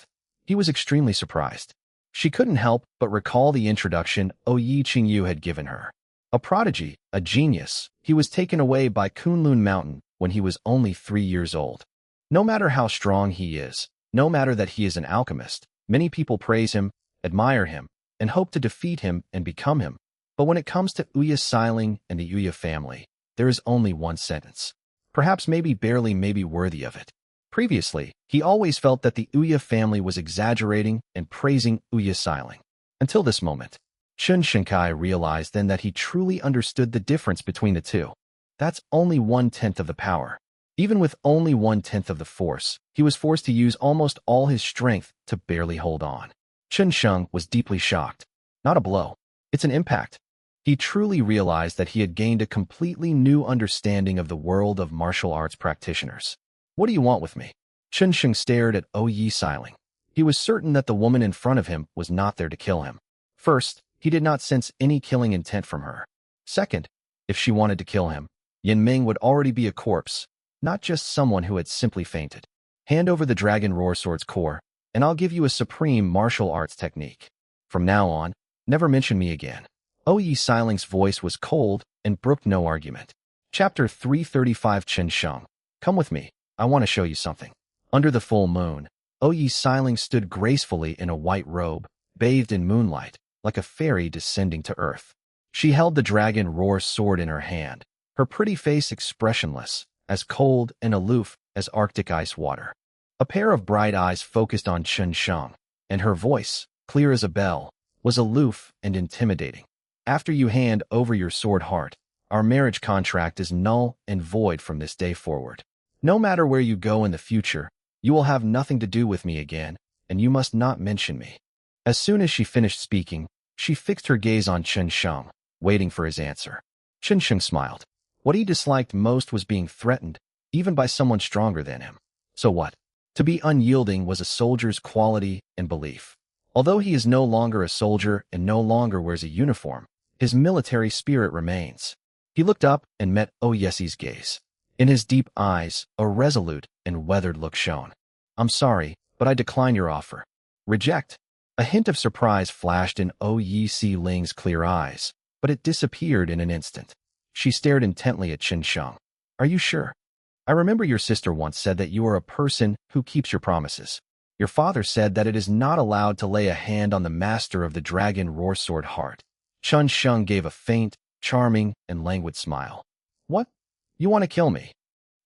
He was extremely surprised. She couldn't help but recall the introduction Yi Qingyu had given her. A prodigy, a genius, he was taken away by Kunlun Mountain when he was only 3 years old. No matter how strong he is, no matter that he is an alchemist, many people praise him, admire him, and hope to defeat him and become him. But when it comes to Yi Si-ling and the Yi family, there is only one sentence. Perhaps maybe barely maybe worthy of it. Previously, he always felt that the Yi family was exaggerating and praising Yi Si-ling. Until this moment. Chun Shinkai realized then that he truly understood the difference between the two. That's only 1/10 of the power. Even with only 1/10 of the force, he was forced to use almost all his strength to barely hold on. Chun Sheng was deeply shocked. Not a blow. It's an impact. He truly realized that he had gained a completely new understanding of the world of martial arts practitioners. What do you want with me? Chun Sheng stared at Yi Xiling. He was certain that the woman in front of him was not there to kill him. First, he did not sense any killing intent from her. Second, if she wanted to kill him, Yin Ming would already be a corpse, not just someone who had simply fainted. Hand over the Dragon Roar Sword's core, and I'll give you a supreme martial arts technique. From now on, never mention me again. Yi Xiling's voice was cold and brooked no argument. Chapter 335 Chen Sheng. Come with me. I want to show you something. Under the full moon, Yi Xiling stood gracefully in a white robe, bathed in moonlight, like a fairy descending to earth. She held the Dragon Roar Sword in her hand, her pretty face expressionless, as cold and aloof as Arctic ice water. A pair of bright eyes focused on Chen Sheng, and her voice, clear as a bell, was aloof and intimidating. After you hand over your sword heart, our marriage contract is null and void from this day forward. No matter where you go in the future, you will have nothing to do with me again, and you must not mention me. As soon as she finished speaking, she fixed her gaze on Chen Sheng, waiting for his answer. Chen Sheng smiled. What he disliked most was being threatened, even by someone stronger than him. So what? To be unyielding was a soldier's quality and belief. Although he is no longer a soldier and no longer wears a uniform, his military spirit remains. He looked up and met Yesi's gaze. In his deep eyes, a resolute and weathered look shone. I'm sorry, but I decline your offer. Reject. A hint of surprise flashed in Yi Xiling's clear eyes, but it disappeared in an instant. She stared intently at Chen Sheng. Are you sure? I remember your sister once said that you are a person who keeps your promises. Your father said that it is not allowed to lay a hand on the master of the Dragon Roar Sword heart. Chen Sheng gave a faint, charming, and languid smile. What? You want to kill me?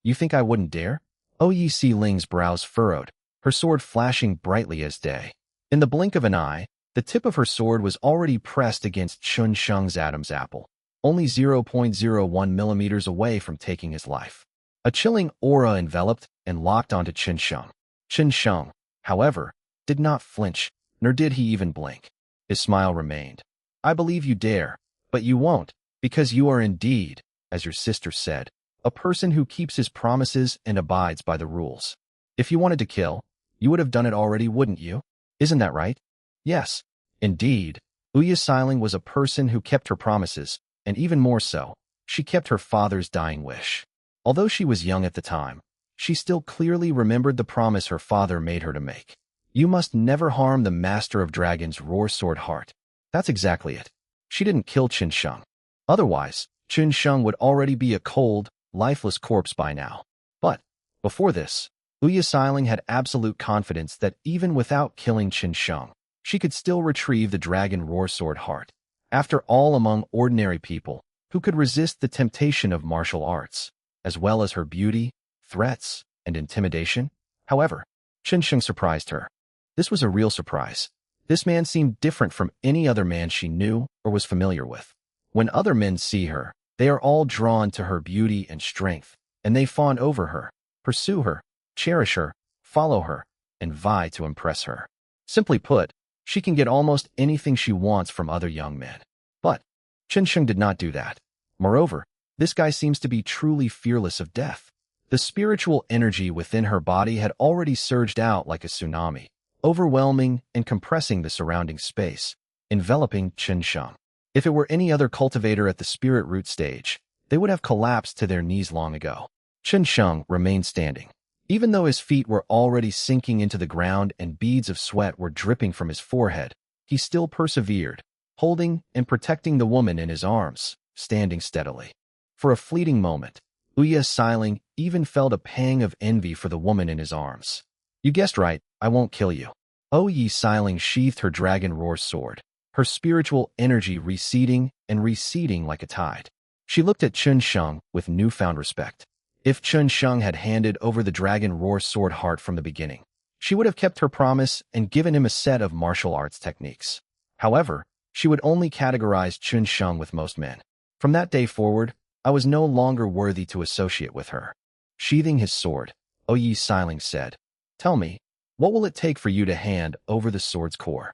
You think I wouldn't dare? Yi Xiling's brows furrowed, her sword flashing brightly as day. In the blink of an eye, the tip of her sword was already pressed against Chen Sheng's Adam's apple, only 0.01 millimeters away from taking his life. A chilling aura enveloped and locked onto Chen Sheng. Chen Sheng, however, did not flinch, nor did he even blink. His smile remained. I believe you dare, but you won't, because you are indeed, as your sister said, a person who keeps his promises and abides by the rules. If you wanted to kill, you would have done it already, wouldn't you? Isn't that right? Yes, indeed. Yi Xiling was a person who kept her promises, and even more so, she kept her father's dying wish. Although she was young at the time, she still clearly remembered the promise her father made her to make. You must never harm the master of Dragon's Roar Sword heart. That's exactly it. She didn't kill Chen Sheng. Otherwise, Chen Sheng would already be a cold, lifeless corpse by now. But, before this, Yi Xiling had absolute confidence that even without killing Chen Sheng, she could still retrieve the Dragon Roar Sword heart. After all, among ordinary people, who could resist the temptation of martial arts, as well as her beauty, threats, and intimidation? However, Chen Sheng surprised her. This was a real surprise. This man seemed different from any other man she knew or was familiar with. When other men see her, they are all drawn to her beauty and strength, and they fawn over her, pursue her, cherish her, follow her, and vie to impress her. Simply put, she can get almost anything she wants from other young men. But Chen Sheng did not do that. Moreover, this guy seems to be truly fearless of death. The spiritual energy within her body had already surged out like a tsunami, overwhelming and compressing the surrounding space, enveloping Chen Sheng. If it were any other cultivator at the spirit root stage, they would have collapsed to their knees long ago. Chen Sheng remained standing. Even though his feet were already sinking into the ground and beads of sweat were dripping from his forehead, he still persevered, holding and protecting the woman in his arms, standing steadily. For a fleeting moment, Yi Xiling even felt a pang of envy for the woman in his arms. You guessed right, I won't kill you. Yi Xiling sheathed her Dragon Roar sword, her spiritual energy receding and receding like a tide. She looked at Chen Sheng with newfound respect. If Chen Sheng had handed over the Dragon Roar sword heart from the beginning, she would have kept her promise and given him a set of martial arts techniques. However, She would only categorize Chun Sheng with most men. From that day forward, I was no longer worthy to associate with her. Sheathing his sword, Yi Xiling said, "Tell me, what will it take for you to hand over the sword's core?"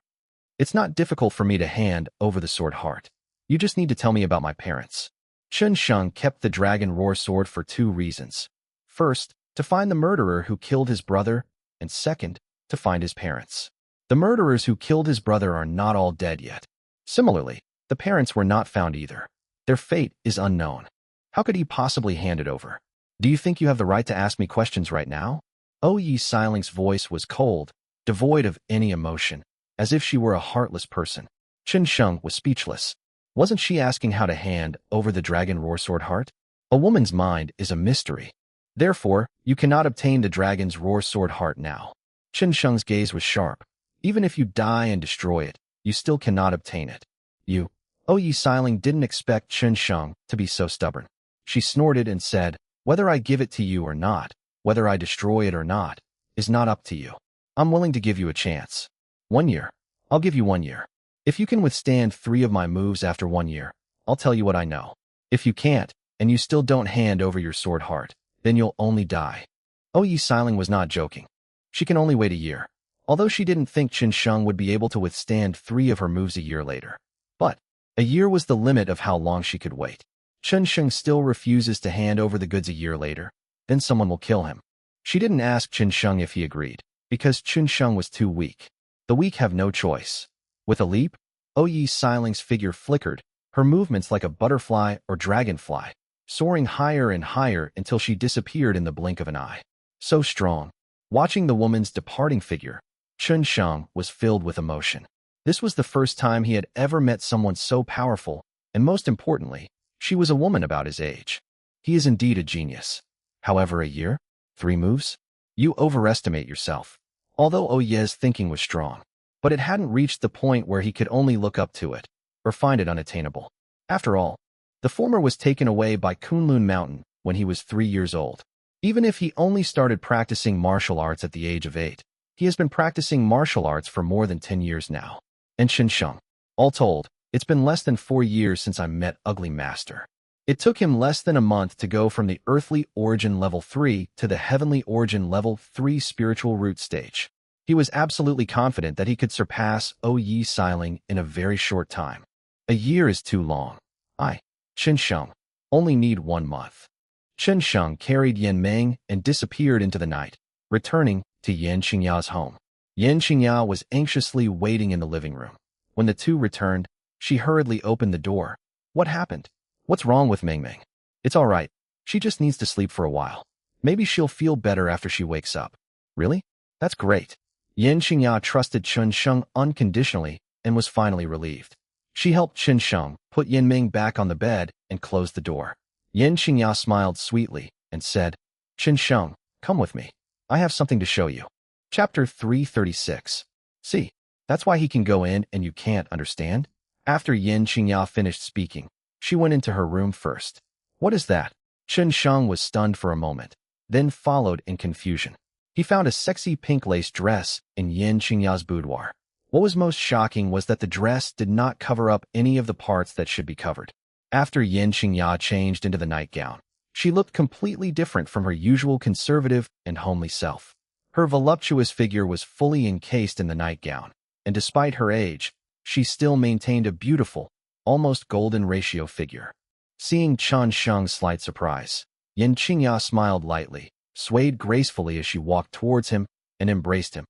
"It's not difficult for me to hand over the sword heart. You just need to tell me about my parents." Chun Sheng kept the dragon roar sword for two reasons. First, to find the murderer who killed his brother, and second, to find his parents. The murderers who killed his brother are not all dead yet. Similarly, the parents were not found either. Their fate is unknown. How could he possibly hand it over? "Do you think you have the right to ask me questions right now?" Yi Xiling's voice was cold, devoid of any emotion, as if she were a heartless person. Chun Sheng was speechless. Wasn't she asking how to hand over the dragon roar sword heart? A woman's mind is a mystery. Therefore, you cannot obtain the dragon's roar sword heart now. Chun Sheng's gaze was sharp. Even if you die and destroy it, you still cannot obtain it. Yi Xiling didn't expect Chun Sheng to be so stubborn. She snorted and said, "Whether I give it to you or not, whether I destroy it or not, is not up to you. I'm willing to give you a chance. 1 year. I'll give you 1 year. If you can withstand 3 of my moves after 1 year, I'll tell you what I know. If you can't, and you still don't hand over your sword heart, then you'll only die." Yi Xiling was not joking. She can only wait a year, although she didn't think Chun Sheng would be able to withstand 3 of her moves a year later. But a year was the limit of how long she could wait. Chun Sheng still refuses to hand over the goods a year later, then someone will kill him. She didn't ask Chun Sheng if he agreed, because Chun Sheng was too weak. The weak have no choice. With a leap, Yi Xiling's figure flickered, her movements like a butterfly or dragonfly, soaring higher and higher until she disappeared in the blink of an eye. So strong. Watching the woman's departing figure, Chun Sheng was filled with emotion. This was the first time he had ever met someone so powerful, and most importantly, she was a woman about his age. He is indeed a genius. However, a year? 3 moves? You overestimate yourself. Although Oye's thinking was strong, but it hadn't reached the point where he could only look up to it, or find it unattainable. After all, the former was taken away by Kunlun Mountain when he was 3 years old. Even if he only started practicing martial arts at the age of 8, he has been practicing martial arts for more than 10 years now. And Chun Sheng. All told, it's been less than 4 years since I met Ugly Master. It took him less than a month to go from the earthly origin level 3 to the heavenly origin level 3 spiritual root stage. He was absolutely confident that he could surpass Yi Xiling in a very short time. A year is too long. Chun Sheng, only need 1 month. Chun Sheng carried Yan Meng and disappeared into the night, returning to Yan Qingya's home. Yan Qingya was anxiously waiting in the living room. When the two returned, she hurriedly opened the door. "What happened? What's wrong with Meng Meng?" "It's all right. She just needs to sleep for a while. Maybe she'll feel better after she wakes up." "Really? That's great." Yan Qingya trusted Chun Sheng unconditionally and was finally relieved. She helped Chun Sheng put Yan Meng back on the bed and closed the door. Yan Qingya smiled sweetly and said, "Chun Sheng, come with me. I have something to show you." Chapter 336. See, that's why he can go in and you can't understand? After Yan Qingya finished speaking, she went into her room first. "What is that?" Chun Sheng was stunned for a moment, then followed in confusion. He found a sexy pink lace dress in Yan Qingya's boudoir. What was most shocking was that the dress did not cover up any of the parts that should be covered. After Yan Qingya changed into the nightgown, she looked completely different from her usual conservative and homely self. Her voluptuous figure was fully encased in the nightgown, and despite her age, she still maintained a beautiful, almost golden ratio figure. Seeing Chun Sheng's slight surprise, Yan Qingya smiled lightly, swayed gracefully as she walked towards him, and embraced him.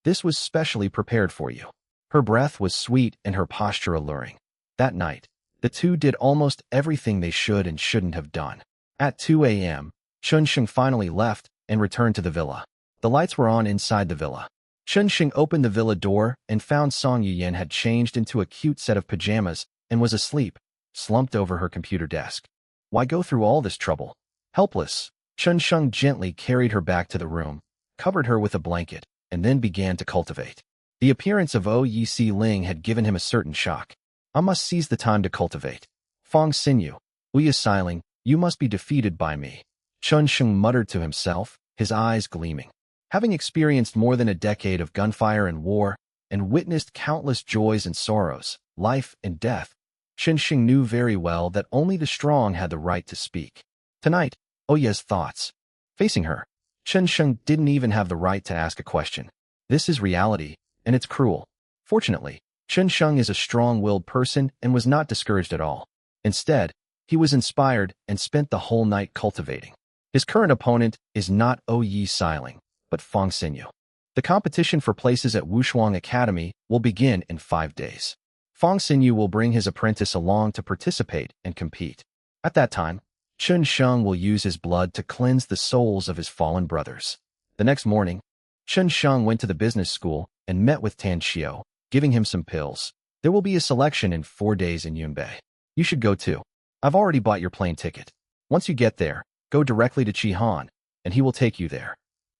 "This was specially prepared for you." Her breath was sweet and her posture alluring. That night, the two did almost everything they should and shouldn't have done. At 2 a.m., Chun Sheng finally left and returned to the villa. The lights were on inside the villa. Chun Sheng opened the villa door and found Song Yuyen had changed into a cute set of pajamas and was asleep, slumped over her computer desk. Why go through all this trouble? Helpless, Chun Sheng gently carried her back to the room, covered her with a blanket, and then began to cultivate. The appearance of Yi Xiling had given him a certain shock. "I must seize the time to cultivate. Fong Xinyu, Yi Xiling, you must be defeated by me," Chun Sheng muttered to himself, his eyes gleaming. Having experienced more than a decade of gunfire and war, and witnessed countless joys and sorrows, life and death. Chen Xing knew very well that only the strong had the right to speak. Tonight, Oya's thoughts. Facing her, Chen Xing didn't even have the right to ask a question. This is reality, and it's cruel. Fortunately, Chen Xing is a strong-willed person and was not discouraged at all. Instead, he was inspired and spent the whole night cultivating. His current opponent is not Oyi Siling, but Fang Xinyu. The competition for places at Wushuang Academy will begin in 5 days. Fang Xinyu will bring his apprentice along to participate and compete. At that time, Chen Xing will use his blood to cleanse the souls of his fallen brothers. The next morning, Chen Xing went to the business school and met with Tan Xiao, giving him some pills. There will be a selection in 4 days in Yunbei. You should go too. I've already bought your plane ticket. Once you get there, go directly to Qihan, and he will take you there.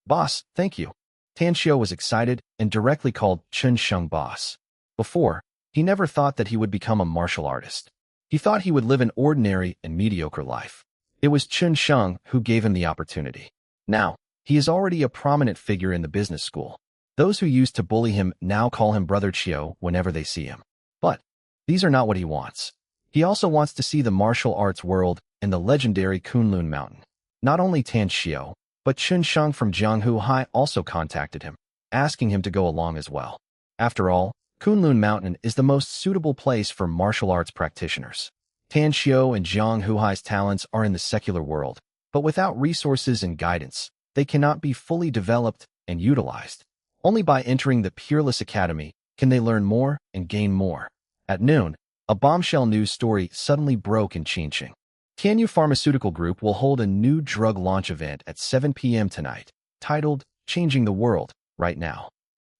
Boss, thank you. Tan Xiao was excited and directly called Chen Xing boss. Before, he never thought that he would become a martial artist. He thought he would live an ordinary and mediocre life. It was Chen Xing who gave him the opportunity. Now, he is already a prominent figure in the business school. Those who used to bully him now call him Brother Qiao whenever they see him. But these are not what he wants. He also wants to see the martial arts world and the legendary Kunlun Mountain. Not only Tan Xiao, but Chen Xing from Jianghu High also contacted him, asking him to go along as well. After all, Kunlun Mountain is the most suitable place for martial arts practitioners. Tan Xiao and Jianghu High's talents are in the secular world, but without resources and guidance, they cannot be fully developed and utilized. Only by entering the Peerless Academy can they learn more and gain more. At noon, a bombshell news story suddenly broke in Qingqing. Tianyu Pharmaceutical Group will hold a new drug launch event at 7 p.m. tonight, titled Changing the World, Right Now.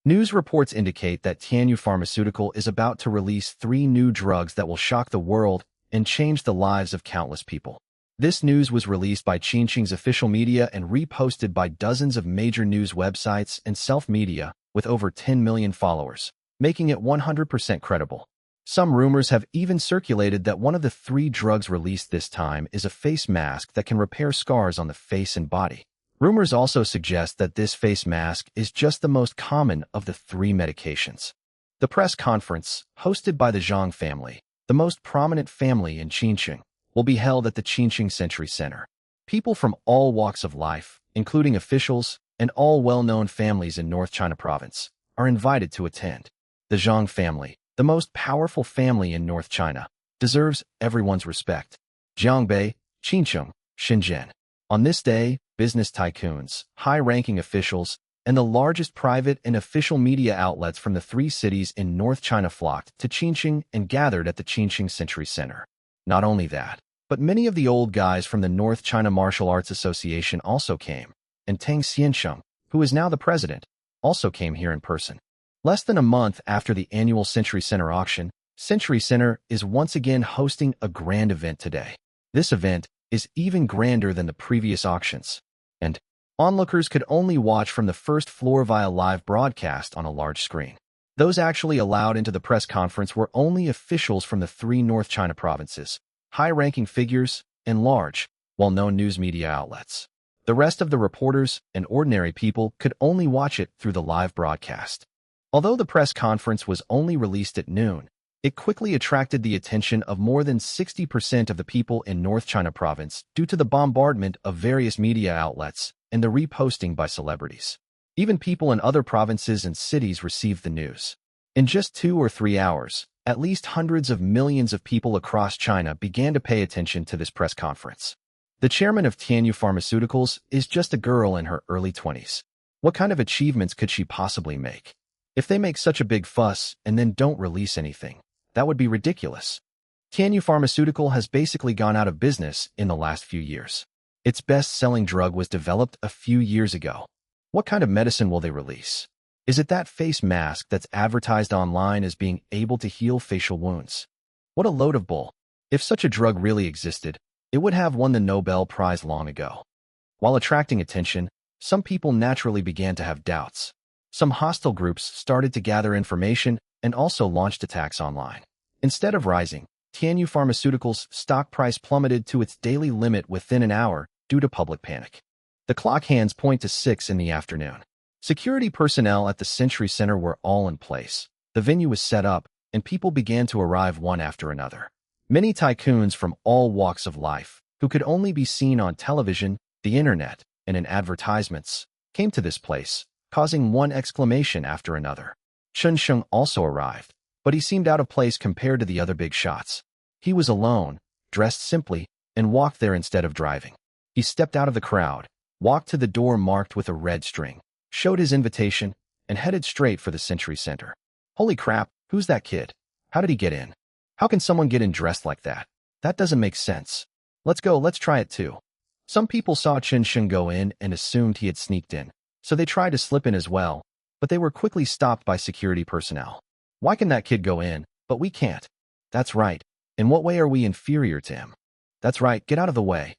News reports indicate that Tianyu Pharmaceutical is about to release 3 new drugs that will shock the world and change the lives of countless people. This news was released by Qingqing's official media and reposted by dozens of major news websites and self-media with over 10 million followers, making it 100% credible. Some rumors have even circulated that one of the 3 drugs released this time is a face mask that can repair scars on the face and body. Rumors also suggest that this face mask is just the most common of the 3 medications. The press conference, hosted by the Zhang family, the most prominent family in Qingqing, will be held at the Qingqing Century Center. People from all walks of life, including officials and all well-known families in North China Province, are invited to attend. The Zhang family, the most powerful family in North China, deserves everyone's respect. Jiangbei, Qingqing, Shenzhen. On this day, business tycoons, high-ranking officials, and the largest private and official media outlets from the 3 cities in North China flocked to Qingqing and gathered at the Qingqing Century Center. Not only that, but many of the old guys from the North China Martial Arts Association also came, and Tang Xiansheng, who is now the president, also came here in person. Less than a month after the annual Century Center auction, Century Center is once again hosting a grand event today. This event is even grander than the previous auctions, and onlookers could only watch from the first floor via live broadcast on a large screen. Those actually allowed into the press conference were only officials from the 3 North China provinces, high-ranking figures, and large, well-known news media outlets. The rest of the reporters and ordinary people could only watch it through the live broadcast. Although the press conference was only released at noon, it quickly attracted the attention of more than 60% of the people in North China Province due to the bombardment of various media outlets and the reposting by celebrities. Even people in other provinces and cities received the news. In just 2 or 3 hours, at least hundreds of millions of people across China began to pay attention to this press conference. The chairman of Tianyu Pharmaceuticals is just a girl in her early 20s. What kind of achievements could she possibly make? If they make such a big fuss and then don't release anything, that would be ridiculous. Tianyu Pharmaceutical has basically gone out of business in the last few years. Its best-selling drug was developed a few years ago. What kind of medicine will they release? Is it that face mask that's advertised online as being able to heal facial wounds? What a load of bull. If such a drug really existed, it would have won the Nobel Prize long ago. While attracting attention, some people naturally began to have doubts. Some hostile groups started to gather information and also launched attacks online. Instead of rising, Tianyu Pharmaceuticals' stock price plummeted to its daily limit within an hour due to public panic. The clock hands point to 6 in the afternoon. Security personnel at the Century Center were all in place. The venue was set up, and people began to arrive one after another. Many tycoons from all walks of life, who could only be seen on television, the internet, and in advertisements, came to this place, causing one exclamation after another. Chun Sheng also arrived, but he seemed out of place compared to the other big shots. He was alone, dressed simply, and walked there instead of driving. He stepped out of the crowd, walked to the door marked with a red string, showed his invitation, and headed straight for the Century Center. Holy crap, who's that kid? How did he get in? How can someone get in dressed like that? That doesn't make sense. Let's go, let's try it too. Some people saw Chun Sheng go in and assumed he had sneaked in, so they tried to slip in as well, but they were quickly stopped by security personnel. Why can that kid go in, but we can't? That's right. In what way are we inferior to him? That's right, get out of the way.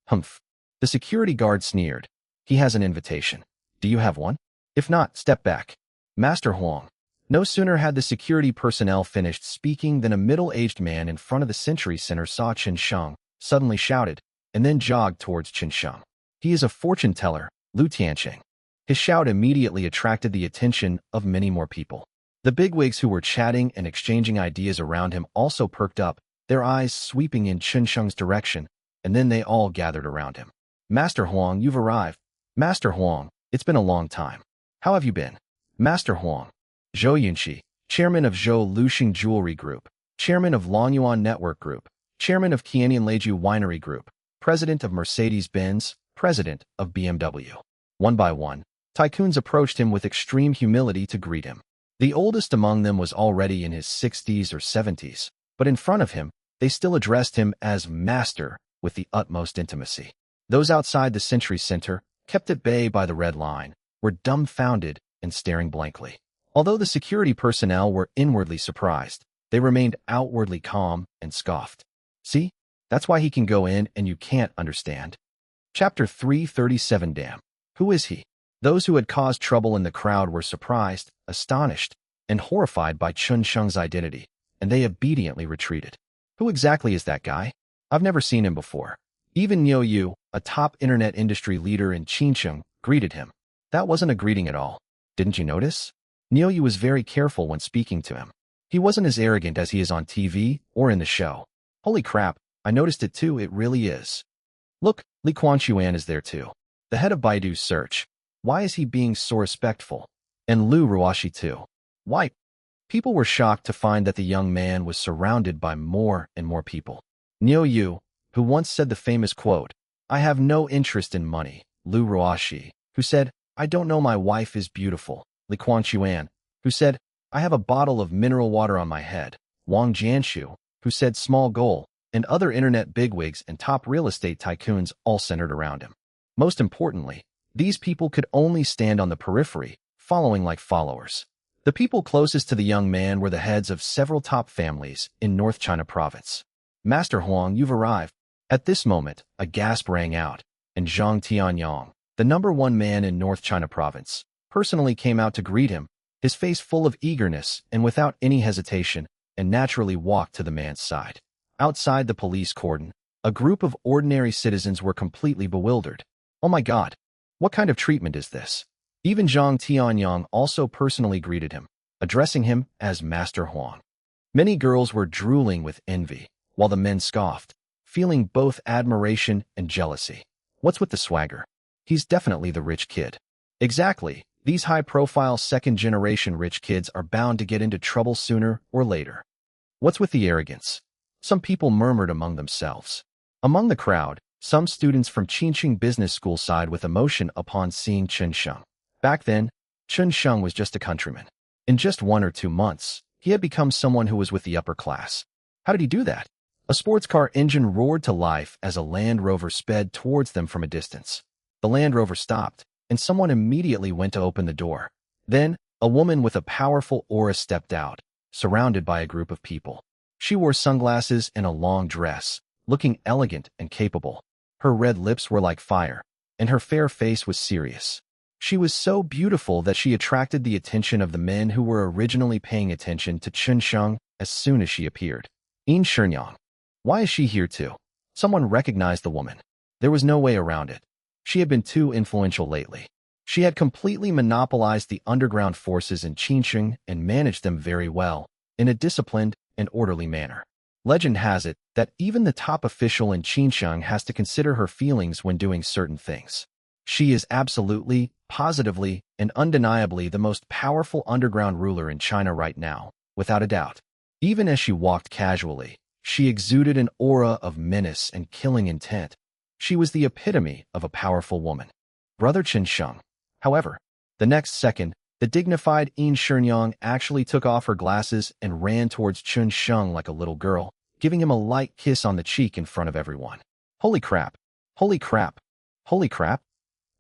Humph. The security guard sneered. He has an invitation. Do you have one? If not, step back. Master Huang. No sooner had the security personnel finished speaking than a middle-aged man in front of the Century Center saw Chun Sheng, suddenly shouted, and then jogged towards Chun Sheng. He is a fortune teller, Lu Tianqing. His shout immediately attracted the attention of many more people. The bigwigs who were chatting and exchanging ideas around him also perked up, their eyes sweeping in Chun Sheng's direction, and then they all gathered around him. Master Huang, you've arrived. Master Huang, it's been a long time. How have you been? Master Huang. Zhou Yunqi, chairman of Zhou Luxing Jewelry Group, chairman of Longyuan Network Group, chairman of Qianyan Leiju Winery Group, president of Mercedes-Benz, president of BMW. One by one, tycoons approached him with extreme humility to greet him. The oldest among them was already in his 60s or 70s, but in front of him, they still addressed him as master with the utmost intimacy. Those outside the Century Center, kept at bay by the red line, were dumbfounded and staring blankly. Although the security personnel were inwardly surprised, they remained outwardly calm and scoffed. See? That's why he can go in and you can't understand. Chapter 337. Damn. Who is he? Those who had caused trouble in the crowd were surprised, astonished, and horrified by Chun Sheng's identity, and they obediently retreated. Who exactly is that guy? I've never seen him before. Even Niu Yu, a top internet industry leader in Qincheng, greeted him. That wasn't a greeting at all. Didn't you notice? Niu Yu was very careful when speaking to him. He wasn't as arrogant as he is on TV or in the show. Holy crap, I noticed it too, it really is. Look, Li Quanchuan is there too. The head of Baidu's search. Why is he being so respectful? And Lu Ruoxi too. Why? People were shocked to find that the young man was surrounded by more and more people. Niu Yu, who once said the famous quote, "I have no interest in money," Lu Ruoxi, who said, "I don't know, my wife is beautiful," Li Quanchuan, who said, "I have a bottle of mineral water on my head," Wang Jianshu, who said small goal, and other internet bigwigs and top real estate tycoons all centered around him. Most importantly, these people could only stand on the periphery, following like followers. The people closest to the young man were the heads of several top families in North China Province. Master Huang, you've arrived. At this moment, a gasp rang out, and Zhang Tianyang, the #1 man in North China Province, personally came out to greet him, his face full of eagerness and without any hesitation, and naturally walked to the man's side. Outside the police cordon, a group of ordinary citizens were completely bewildered. Oh my God, what kind of treatment is this? Even Zhang Tianyang also personally greeted him, addressing him as Master Huang. Many girls were drooling with envy, while the men scoffed, feeling both admiration and jealousy. What's with the swagger? He's definitely the rich kid. Exactly, these high-profile second-generation rich kids are bound to get into trouble sooner or later. What's with the arrogance? Some people murmured among themselves. Among the crowd, some students from Qincheng Business School sighed with emotion upon seeing Chun Sheng. Back then, Chun Sheng was just a countryman. In just 1 or 2 months, he had become someone who was with the upper class. How did he do that? A sports car engine roared to life as a Land Rover sped towards them from a distance. The Land Rover stopped, and someone immediately went to open the door. Then, a woman with a powerful aura stepped out, surrounded by a group of people. She wore sunglasses and a long dress, looking elegant and capable. Her red lips were like fire, and her fair face was serious. She was so beautiful that she attracted the attention of the men who were originally paying attention to Chun Sheng as soon as she appeared. Yin Shenyang. Why is she here too? Someone recognized the woman. There was no way around it. She had been too influential lately. She had completely monopolized the underground forces in Qinsheng and managed them very well, in a disciplined and orderly manner. Legend has it that even the top official in Qinsheng has to consider her feelings when doing certain things. She is absolutely, positively, and undeniably the most powerful underground ruler in China right now, without a doubt. Even as she walked casually, she exuded an aura of menace and killing intent. She was the epitome of a powerful woman. Brother Chen Sheng. However, the next second, the dignified Yin Shenyang actually took off her glasses and ran towards Chen Sheng like a little girl, giving him a light kiss on the cheek in front of everyone. Holy crap! Holy crap! Holy crap!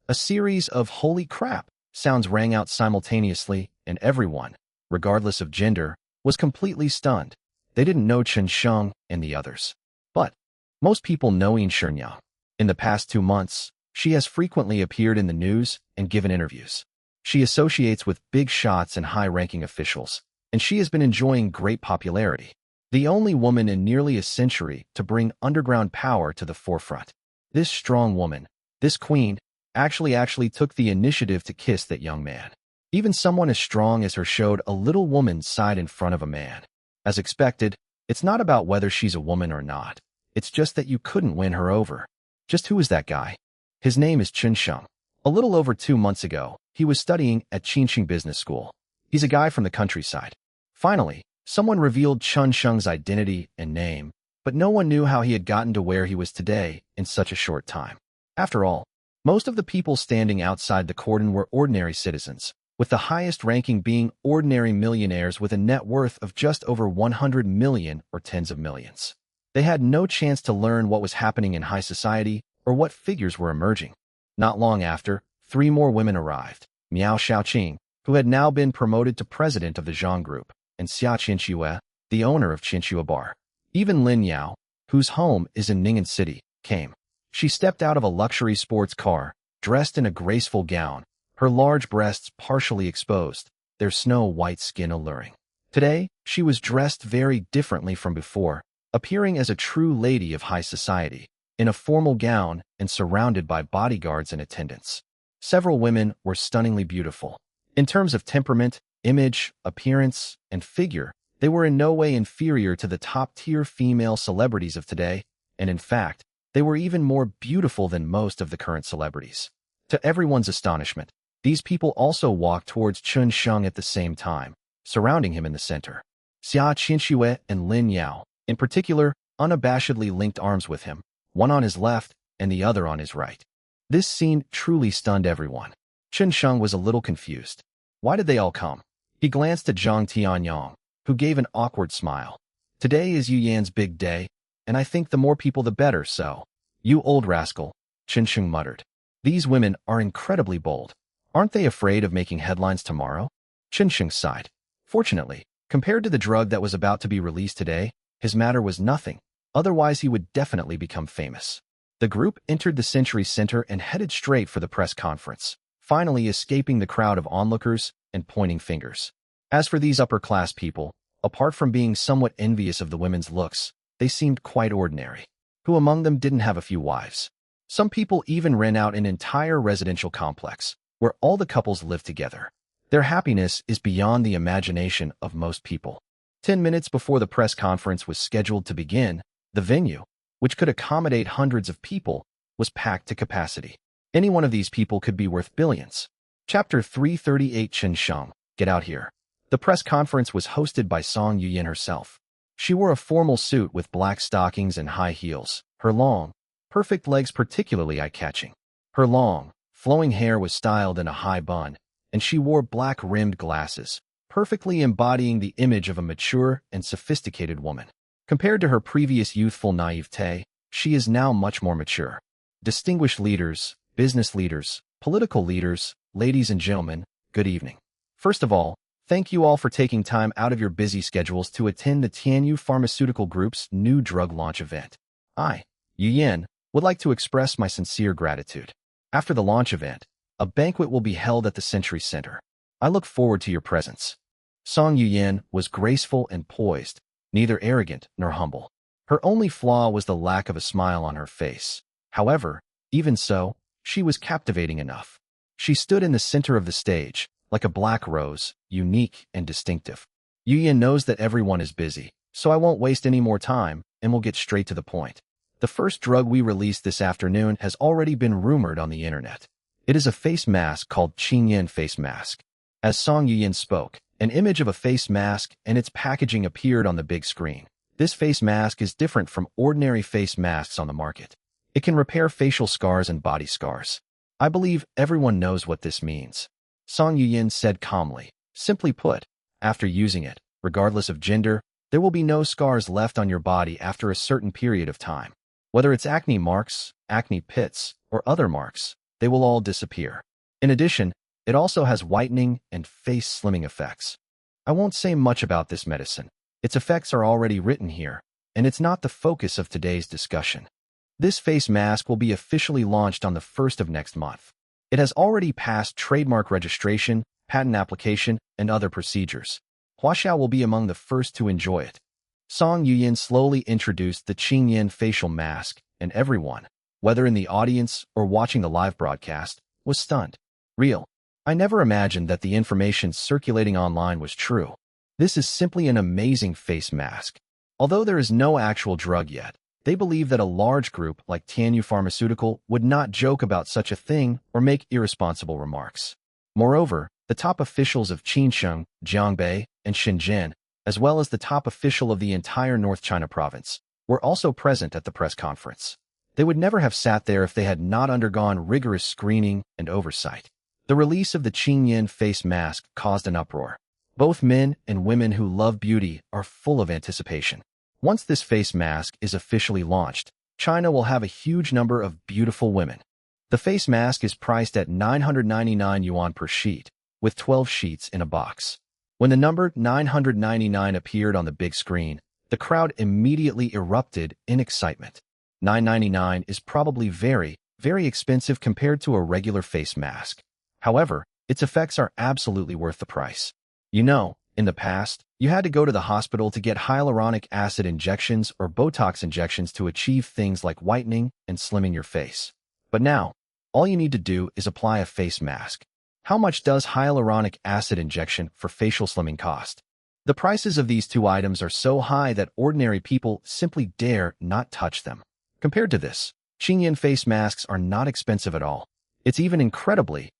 A series of holy crap sounds rang out simultaneously, and everyone, regardless of gender, was completely stunned. They didn't know Chen Sheng and the others. But most people know Yin Shenyang. In the past 2 months, she has frequently appeared in the news and given interviews. She associates with big shots and high-ranking officials, and she has been enjoying great popularity. The only woman in nearly a century to bring underground power to the forefront. This strong woman, this queen, actually took the initiative to kiss that young man. Even someone as strong as her showed a little woman's side in front of a man. As expected, it's not about whether she's a woman or not. It's just that you couldn't win her over. Just who is that guy? His name is Chen Sheng. A little over 2 months ago, he was studying at Qinsheng Business School. He's a guy from the countryside. Finally, someone revealed Chen Sheng's identity and name, but no one knew how he had gotten to where he was today in such a short time. After all, most of the people standing outside the cordon were ordinary citizens, with the highest ranking being ordinary millionaires with a net worth of just over 100 million or tens of millions. They had no chance to learn what was happening in high society or what figures were emerging. Not long after, 3 more women arrived: Miao Shaoqing, who had now been promoted to president of the Zhang Group, and Xia Qinxue, the owner of Qinxue Bar. Even Lin Yao, whose home is in Ning'an City, came. She stepped out of a luxury sports car, dressed in a graceful gown, her large breasts partially exposed, their snow-white skin alluring. Today, she was dressed very differently from before, appearing as a true lady of high society, in a formal gown and surrounded by bodyguards and attendants. Several women were stunningly beautiful. In terms of temperament, image, appearance, and figure, they were in no way inferior to the top-tier female celebrities of today, and in fact, they were even more beautiful than most of the current celebrities. To everyone's astonishment, these people also walked towards Chen Sheng at the same time, surrounding him in the center. Xia Qinxue and Lin Yao, in particular, unabashedly linked arms with him, one on his left and the other on his right. This scene truly stunned everyone. Chen Sheng was a little confused. Why did they all come? He glanced at Zhang Tianyong, who gave an awkward smile. Today is Yu Yan's big day, and I think the more people the better, so. You old rascal, Chen Sheng muttered. These women are incredibly bold. Aren't they afraid of making headlines tomorrow? Chen Sheng sighed. Fortunately, compared to the drug that was about to be released today, his matter was nothing. Otherwise, he would definitely become famous. The group entered the Century Center and headed straight for the press conference, finally escaping the crowd of onlookers and pointing fingers. As for these upper-class people, apart from being somewhat envious of the women's looks, they seemed quite ordinary. Who among them didn't have a few wives? Some people even rent out an entire residential complex, where all the couples live together. Their happiness is beyond the imagination of most people. 10 minutes before the press conference was scheduled to begin, the venue, which could accommodate hundreds of people, was packed to capacity. Any one of these people could be worth billions. Chapter 338. Chen Sheng, get out here. The press conference was hosted by Song Yuyan herself. She wore a formal suit with black stockings and high heels, her long, perfect legs particularly eye-catching. Her long, flowing hair was styled in a high bun, and she wore black-rimmed glasses, perfectly embodying the image of a mature and sophisticated woman. Compared to her previous youthful naivete, she is now much more mature. Distinguished leaders, business leaders, political leaders, ladies and gentlemen, good evening. First of all, thank you all for taking time out of your busy schedules to attend the Tianyu Pharmaceutical Group's new drug launch event. I, Yu Yan, would like to express my sincere gratitude. After the launch event, a banquet will be held at the Century Center. I look forward to your presence. Song Yuyan was graceful and poised, neither arrogant nor humble. Her only flaw was the lack of a smile on her face. However, even so, she was captivating enough. She stood in the center of the stage, like a black rose, unique and distinctive. Yuyin knows that everyone is busy, so I won't waste any more time, and we'll get straight to the point. The first drug we released this afternoon has already been rumored on the internet. It is a face mask called Qingyan face mask. As Song Yuyin spoke, an image of a face mask and its packaging appeared on the big screen. This face mask is different from ordinary face masks on the market. It can repair facial scars and body scars. I believe everyone knows what this means. Song Yuyin said calmly. Simply put, after using it, regardless of gender, there will be no scars left on your body after a certain period of time. Whether it's acne marks, acne pits, or other marks, they will all disappear. In addition, it also has whitening and face slimming effects. I won't say much about this medicine. Its effects are already written here, and it's not the focus of today's discussion. This face mask will be officially launched on the 1st of next month. It has already passed trademark registration, patent application, and other procedures. Huaxiao will be among the first to enjoy it. Song Yuyin slowly introduced the Qingyan facial mask, and everyone, whether in the audience or watching the live broadcast, was stunned. Real. I never imagined that the information circulating online was true. This is simply an amazing face mask. Although there is no actual drug yet, they believe that a large group like Tianyu Pharmaceutical would not joke about such a thing or make irresponsible remarks. Moreover, the top officials of Qinsheng, Jiangbei, and Shenzhen, as well as the top official of the entire North China province, were also present at the press conference. They would never have sat there if they had not undergone rigorous screening and oversight. The release of the Qingyan face mask caused an uproar. Both men and women who love beauty are full of anticipation. Once this face mask is officially launched, China will have a huge number of beautiful women. The face mask is priced at 999 yuan per sheet, with 12 sheets in a box. When the number 999 appeared on the big screen, the crowd immediately erupted in excitement. 999 is probably very, very expensive compared to a regular face mask. However, its effects are absolutely worth the price. You know, in the past, you had to go to the hospital to get hyaluronic acid injections or Botox injections to achieve things like whitening and slimming your face. But now, all you need to do is apply a face mask. How much does hyaluronic acid injection for facial slimming cost? The prices of these two items are so high that ordinary people simply dare not touch them. Compared to this, Qingyan face masks are not expensive at all. It's even incredibly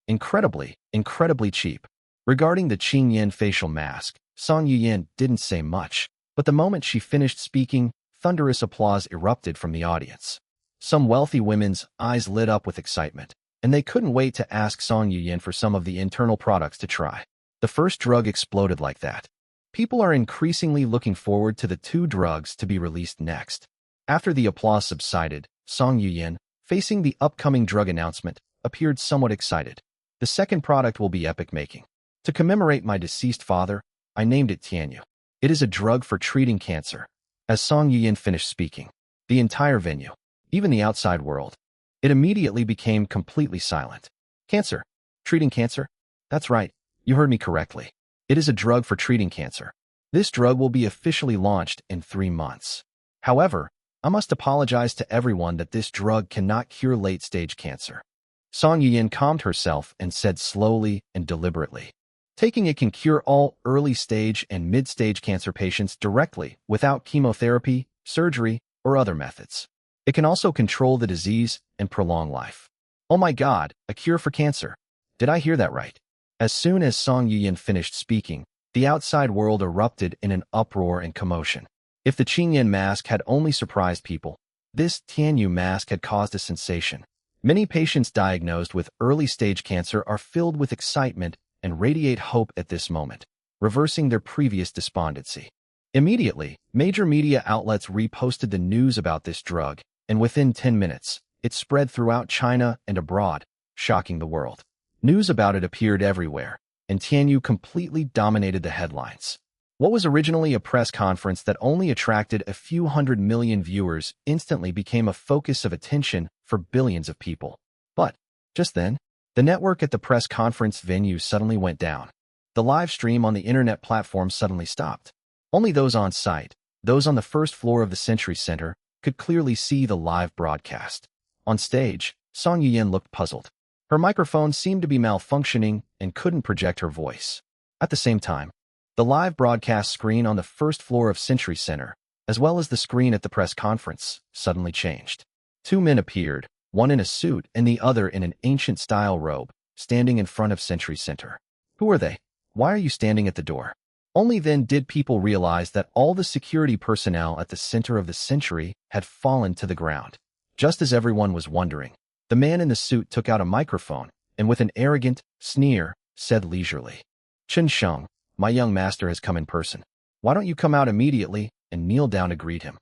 cheap. Regarding the Qingyan facial mask, Song Yuyin didn't say much, but the moment she finished speaking, thunderous applause erupted from the audience. Some wealthy women's eyes lit up with excitement, and they couldn't wait to ask Song Yuyin for some of the internal products to try. The first drug exploded like that. People are increasingly looking forward to the two drugs to be released next. After the applause subsided, Song Yuyin, facing the upcoming drug announcement, appeared somewhat excited. The second product will be epic making. To commemorate my deceased father, I named it Tianyu. It is a drug for treating cancer. As Song Yuyin finished speaking, the entire venue, even the outside world, it immediately became completely silent. Cancer? Treating cancer? That's right, you heard me correctly. It is a drug for treating cancer. This drug will be officially launched in 3 months. However, I must apologize to everyone that this drug cannot cure late-stage cancer. Song Yuyin calmed herself and said slowly and deliberately, taking it can cure all early-stage and mid-stage cancer patients directly without chemotherapy, surgery, or other methods. It can also control the disease and prolong life. Oh my God, a cure for cancer. Did I hear that right? As soon as Song Yuyin finished speaking, the outside world erupted in an uproar and commotion. If the Qingyan mask had only surprised people, this Tianyu mask had caused a sensation. Many patients diagnosed with early-stage cancer are filled with excitement and radiate hope at this moment, reversing their previous despondency. Immediately, major media outlets reposted the news about this drug, and within 10 minutes, it spread throughout China and abroad, shocking the world. News about it appeared everywhere, and Tianyu completely dominated the headlines. What was originally a press conference that only attracted a few 100 million viewers instantly became a focus of attention for billions of people. But, just then, the network at the press conference venue suddenly went down. The live stream on the internet platform suddenly stopped. Only those on site, those on the first floor of the Century Center, could clearly see the live broadcast. On stage, Song Yuyin looked puzzled. Her microphone seemed to be malfunctioning and couldn't project her voice. At the same time, the live broadcast screen on the first floor of Century Center, as well as the screen at the press conference, suddenly changed. Two men appeared, one in a suit and the other in an ancient-style robe, standing in front of Century Center. Who are they? Why are you standing at the door? Only then did people realize that all the security personnel at the center of the Century had fallen to the ground. Just as everyone was wondering, the man in the suit took out a microphone and with an arrogant sneer, said leisurely, "Chen Sheng, my young master has come in person. Why don't you come out immediately and kneel down to greet him?"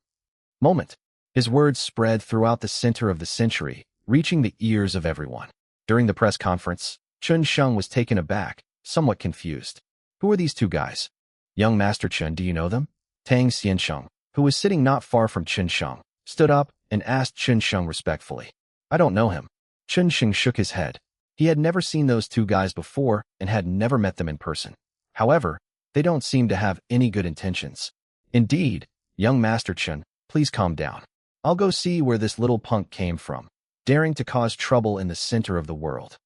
Moment. His words spread throughout the center of the Century, reaching the ears of everyone. During the press conference, Chen Sheng was taken aback, somewhat confused. Who are these two guys? Young Master Chen, do you know them? Tang Xiansheng, who was sitting not far from Chen Sheng, stood up and asked Chen Sheng respectfully. I don't know him. Chen Sheng shook his head. He had never seen those two guys before and had never met them in person. However, they don't seem to have any good intentions. Indeed, young Master Chen, please calm down. I'll go see where this little punk came from, daring to cause trouble in the center of the world.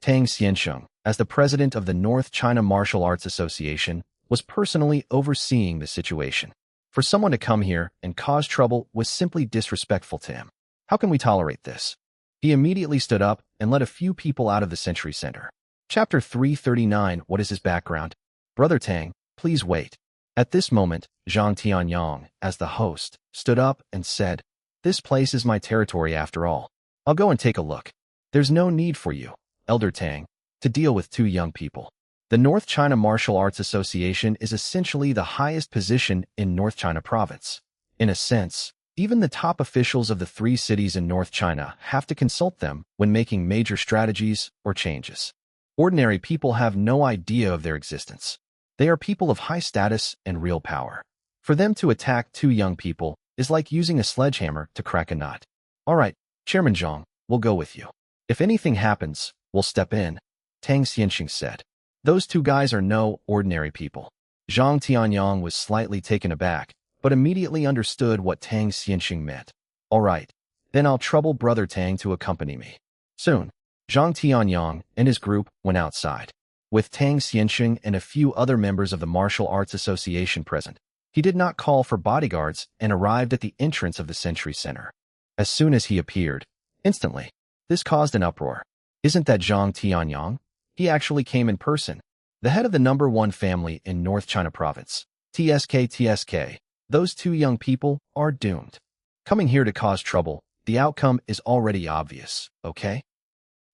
Tang Xiansheng, as the president of the North China Martial Arts Association, was personally overseeing the situation. For someone to come here and cause trouble was simply disrespectful to him. How can we tolerate this? He immediately stood up and led a few people out of the Century Center. Chapter 339. What is his background? Brother Tang, please wait. At this moment, Zhang Tianyang, as the host, stood up and said, This place is my territory after all. I'll go and take a look. There's no need for you, Elder Tang, to deal with two young people. The North China Martial Arts Association is essentially the highest position in North China province. In a sense, even the top officials of the three cities in North China have to consult them when making major strategies or changes. Ordinary people have no idea of their existence. They are people of high status and real power. For them to attack two young people is like using a sledgehammer to crack a nut. All right, Chairman Zhang, we'll go with you. If anything happens, we'll step in, Tang Xianxing said. Those two guys are no ordinary people. Zhang Tianyang was slightly taken aback, but immediately understood what Tang Xianxing meant. All right, then I'll trouble Brother Tang to accompany me. Soon, Zhang Tianyang and his group went outside. With Tang Xianxing and a few other members of the Martial Arts Association present, he did not call for bodyguards and arrived at the entrance of the Century Center. As soon as he appeared, instantly, this caused an uproar. Isn't that Zhang Tianyang? He actually came in person. The head of the #1 family in North China Province. TSK. Those two young people are doomed. Coming here to cause trouble, the outcome is already obvious, okay?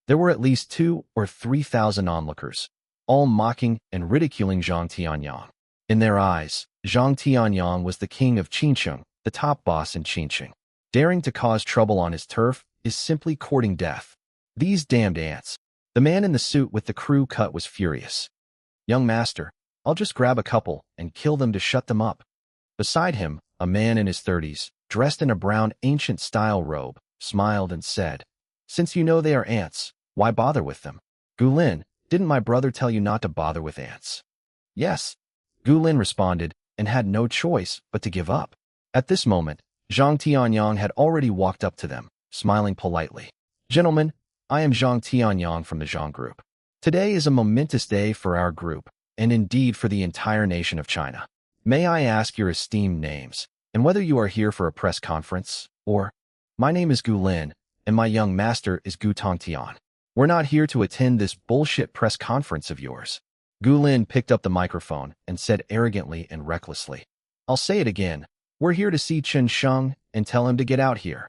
There were at least 2,000 or 3,000 onlookers, all mocking and ridiculing Zhang Tianyang. In their eyes, Zhang Tianyang was the king of Qincheng, the top boss in Qincheng. Daring to cause trouble on his turf is simply courting death. These damned ants. The man in the suit with the crew cut was furious. Young master, I'll just grab a couple and kill them to shut them up. Beside him, a man in his 30s, dressed in a brown ancient-style robe, smiled and said, Since you know they are ants, why bother with them? Gulin, didn't my brother tell you not to bother with ants? Yes, Gulin responded and had no choice but to give up. At this moment, Zhang Tianyang had already walked up to them, smiling politely. Gentlemen, I am Zhang Tianyang from the Zhang Group. Today is a momentous day for our group, and indeed for the entire nation of China. May I ask your esteemed names, and whether you are here for a press conference, or... My name is Gu Lin, and my young master is Gu Tongtian. We're not here to attend this bullshit press conference of yours. Gu Lin picked up the microphone and said arrogantly and recklessly. I'll say it again. We're here to see Chen Sheng and tell him to get out here.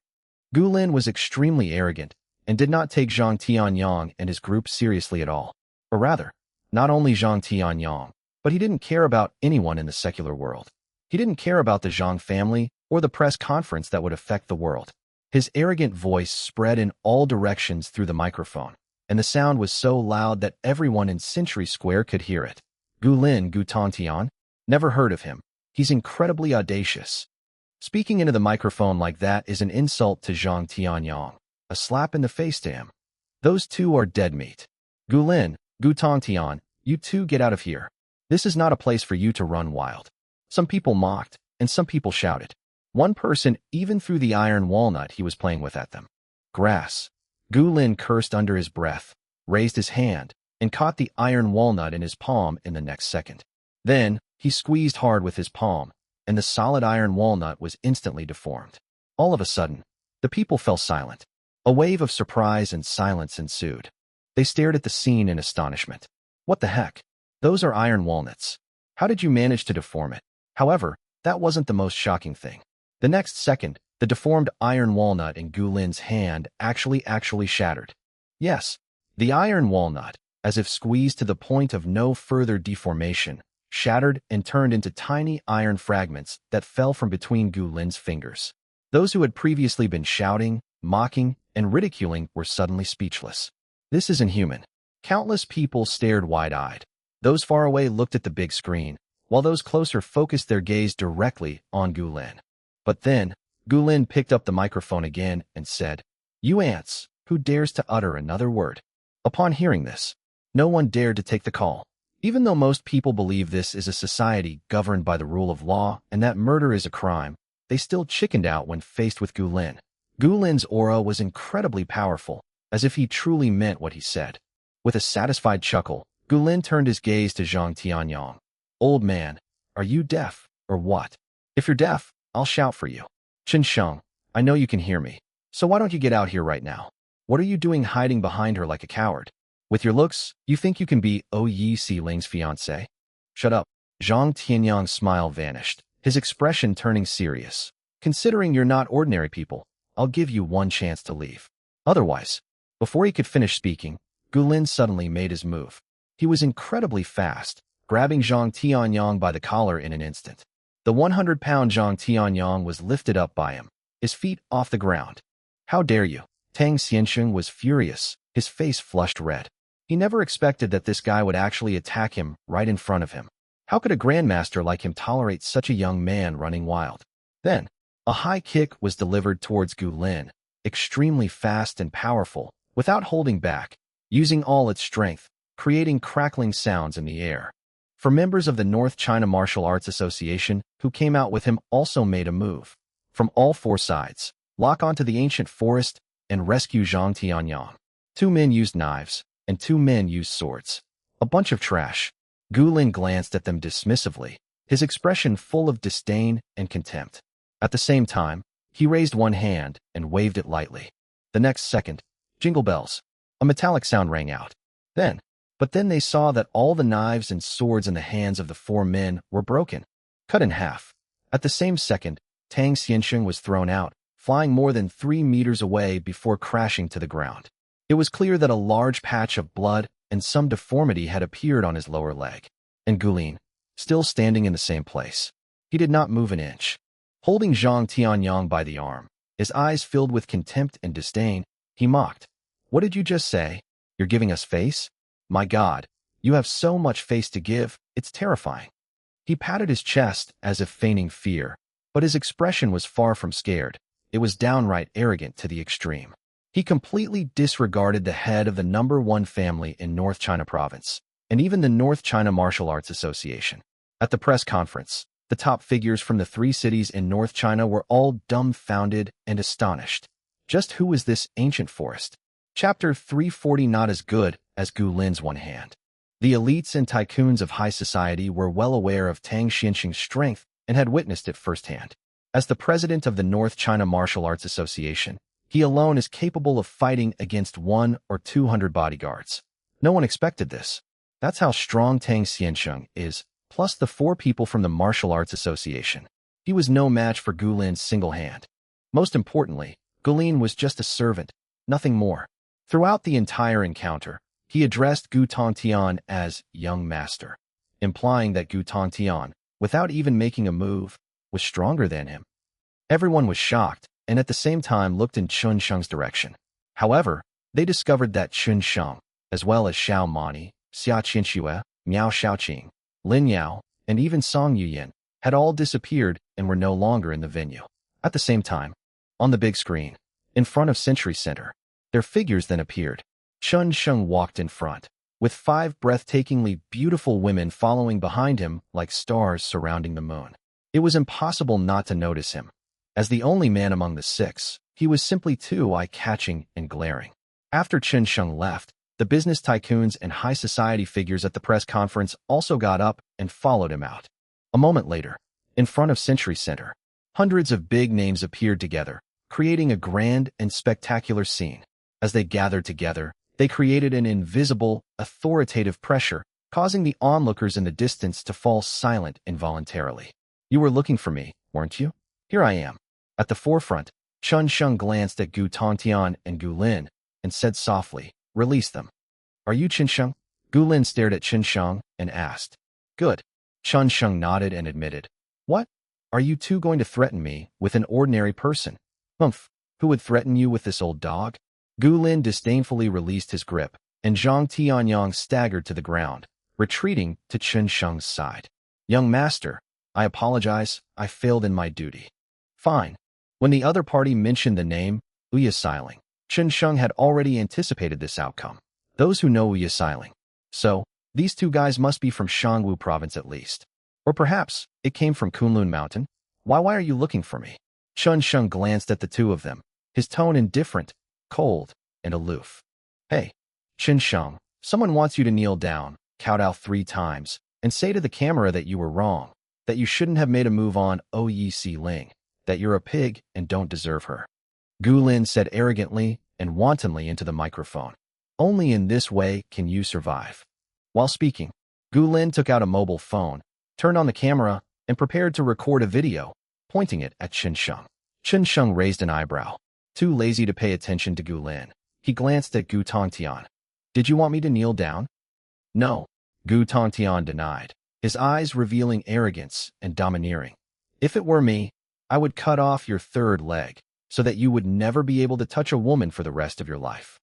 Gu Lin was extremely arrogant and did not take Zhang Tianyang and his group seriously at all. Or rather, not only Zhang Tianyang, but he didn't care about anyone in the secular world. He didn't care about the Zhang family or the press conference that would affect the world. His arrogant voice spread in all directions through the microphone, and the sound was so loud that everyone in Century Square could hear it. Gu Tongtian? Never heard of him. He's incredibly audacious. Speaking into the microphone like that is an insult to Zhang Tianyang, a slap in the face to him. Those two are dead meat. Gu Tongtian, you two get out of here. This is not a place for you to run wild. Some people mocked, and some people shouted. One person even threw the iron walnut he was playing with at them. Grass. Gu Lin cursed under his breath, raised his hand, and caught the iron walnut in his palm in the next second. Then, he squeezed hard with his palm, and the solid iron walnut was instantly deformed. All of a sudden, the people fell silent. A wave of surprise and silence ensued. They stared at the scene in astonishment. What the heck? Those are iron walnuts. How did you manage to deform it? However, that wasn't the most shocking thing. The next second, the deformed iron walnut in Gu Lin's hand actually shattered. Yes, the iron walnut, as if squeezed to the point of no further deformation, shattered and turned into tiny iron fragments that fell from between Gu Lin's fingers. Those who had previously been shouting, mocking, and ridiculing were suddenly speechless. This is inhuman. Countless people stared wide-eyed. Those far away looked at the big screen, while those closer focused their gaze directly on Gu Lin. But then, Gu Lin picked up the microphone again and said, "You ants, who dares to utter another word?" Upon hearing this, no one dared to take the call. Even though most people believe this is a society governed by the rule of law and that murder is a crime, they still chickened out when faced with Gu Lin. Gu Lin's aura was incredibly powerful, as if he truly meant what he said. With a satisfied chuckle, Gu Lin turned his gaze to Zhang Tianyong. "Old man, are you deaf, or what? If you're deaf, I'll shout for you. Chen Sheng, I know you can hear me, so why don't you get out here right now? What are you doing hiding behind her like a coward? With your looks, you think you can be Yi Ling's fiancé?" "Shut up." Zhang Tianyong's smile vanished, his expression turning serious. "Considering you're not ordinary people, I'll give you one chance to leave. Otherwise," before he could finish speaking, Gu Lin suddenly made his move. He was incredibly fast, grabbing Zhang Tianyong by the collar in an instant. The 100-pound Zhang Tianyong was lifted up by him, his feet off the ground. "How dare you?" Tang Xiansheng was furious, his face flushed red. He never expected that this guy would actually attack him right in front of him. How could a grandmaster like him tolerate such a young man running wild? Then, a high kick was delivered towards Gu Lin, extremely fast and powerful, without holding back, using all its strength, creating crackling sounds in the air. For members of the North China Martial Arts Association who came out with him also made a move. From all four sides, lock onto the ancient forest and rescue Zhang Tianyong. 2 men used knives, and 2 men used swords. A bunch of trash. Gu Lin glanced at them dismissively, his expression full of disdain and contempt. At the same time, he raised one hand and waved it lightly. The next second, jingle bells. A metallic sound rang out. But then they saw that all the knives and swords in the hands of the 4 men were broken, cut in half. At the same second, Tang Xiansheng was thrown out, flying more than 3 meters away before crashing to the ground. It was clear that a large patch of blood and some deformity had appeared on his lower leg. And Gu Lin, still standing in the same place. He did not move an inch. Holding Zhang Tianyong by the arm, his eyes filled with contempt and disdain, he mocked. "What did you just say? You're giving us face? My God, you have so much face to give, it's terrifying." He patted his chest as if feigning fear, but his expression was far from scared. It was downright arrogant to the extreme. He completely disregarded the head of the #1 family in North China Province, and even the North China Martial Arts Association. At the press conference, the top figures from the 3 cities in North China were all dumbfounded and astonished. Just who was this ancient forest? Chapter 340. Not as good as Gu Lin's one hand. The elites and tycoons of high society were well aware of Tang Xiansheng's strength and had witnessed it firsthand. As the president of the North China Martial Arts Association, he alone is capable of fighting against 100 or 200 bodyguards. No one expected this. That's how strong Tang Xiansheng is, plus the 4 people from the Martial Arts Association. He was no match for Gu Lin's single hand. Most importantly, Gu Lin was just a servant, nothing more. Throughout the entire encounter, he addressed Gu Tongtian as young master, implying that Gu Tongtian, without even making a move, was stronger than him. Everyone was shocked, and at the same time looked in Chun Sheng's direction. However, they discovered that Chun Sheng, as well as Xiao Mani, Xia Qinxue, Miao Shaoqing, Lin Yao, and even Song Yuyin, had all disappeared and were no longer in the venue. At the same time, on the big screen, in front of Century Center, their figures then appeared. Chun Sheng walked in front, with 5 breathtakingly beautiful women following behind him like stars surrounding the moon. It was impossible not to notice him. As the only man among the 6, he was simply too eye-catching and glaring. After Chun Sheng left, The business tycoons and high society figures at the press conference also got up and followed him out. A moment later, in front of Century Center, hundreds of big names appeared together, creating a grand and spectacular scene. As they gathered together, they created an invisible, authoritative pressure, causing the onlookers in the distance to fall silent involuntarily. You were looking for me, weren't you? Here I am. At the forefront, Chun Sheng glanced at Gu Tongtian and Gu Lin and said softly, "Release them." "Are you Chun Sheng?" Gu Lin stared at Chun Sheng and asked. "Good." Chun Sheng nodded and admitted. "What? Are you two going to threaten me with an ordinary person?" "Humph, who would threaten you with this old dog?" Gu Lin disdainfully released his grip, and Zhang Tianyang staggered to the ground, retreating to Chun Sheng's side. "Young master, I apologize, I failed in my duty." "Fine." When the other party mentioned the name, Ouya Siling, Chun Sheng had already anticipated this outcome. Those who know Ouya Siling. So, these two guys must be from Shangwu province at least. Or perhaps, it came from Kunlun Mountain? Why are you looking for me? Chun Sheng glanced at the two of them, his tone indifferent, cold, and aloof. "Hey, Chun Sheng, someone wants you to kneel down, kowtow 3 times, and say to the camera that you were wrong, that you shouldn't have made a move on Ouya Siling, that you're a pig and don't deserve her." Gu Lin said arrogantly and wantonly into the microphone. "Only in this way can you survive." While speaking, Gu Lin took out a mobile phone, turned on the camera, and prepared to record a video, pointing it at Chun Sheng. Chun Sheng raised an eyebrow. Too lazy to pay attention to Gu Lin, he glanced at Gu Tongtian. "Did you want me to kneel down?" "No," Gu Tongtian denied, his eyes revealing arrogance and domineering. "If it were me, I would cut off your 3rd leg, so that you would never be able to touch a woman for the rest of your life."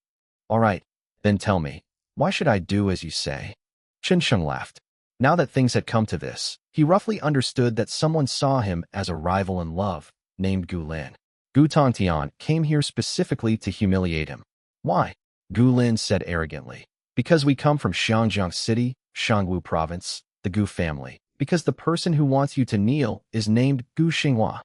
"All right, then tell me, why should I do as you say?" Chun Sheng laughed. Now that things had come to this, he roughly understood that someone saw him as a rival in love, named Gu Lin. Gu Tongtian came here specifically to humiliate him. "Why?" Gu Lin said arrogantly. "Because we come from Xiangjiang City, Shangwu Province, the Gu family. Because the person who wants you to kneel is named Gu Xinghua."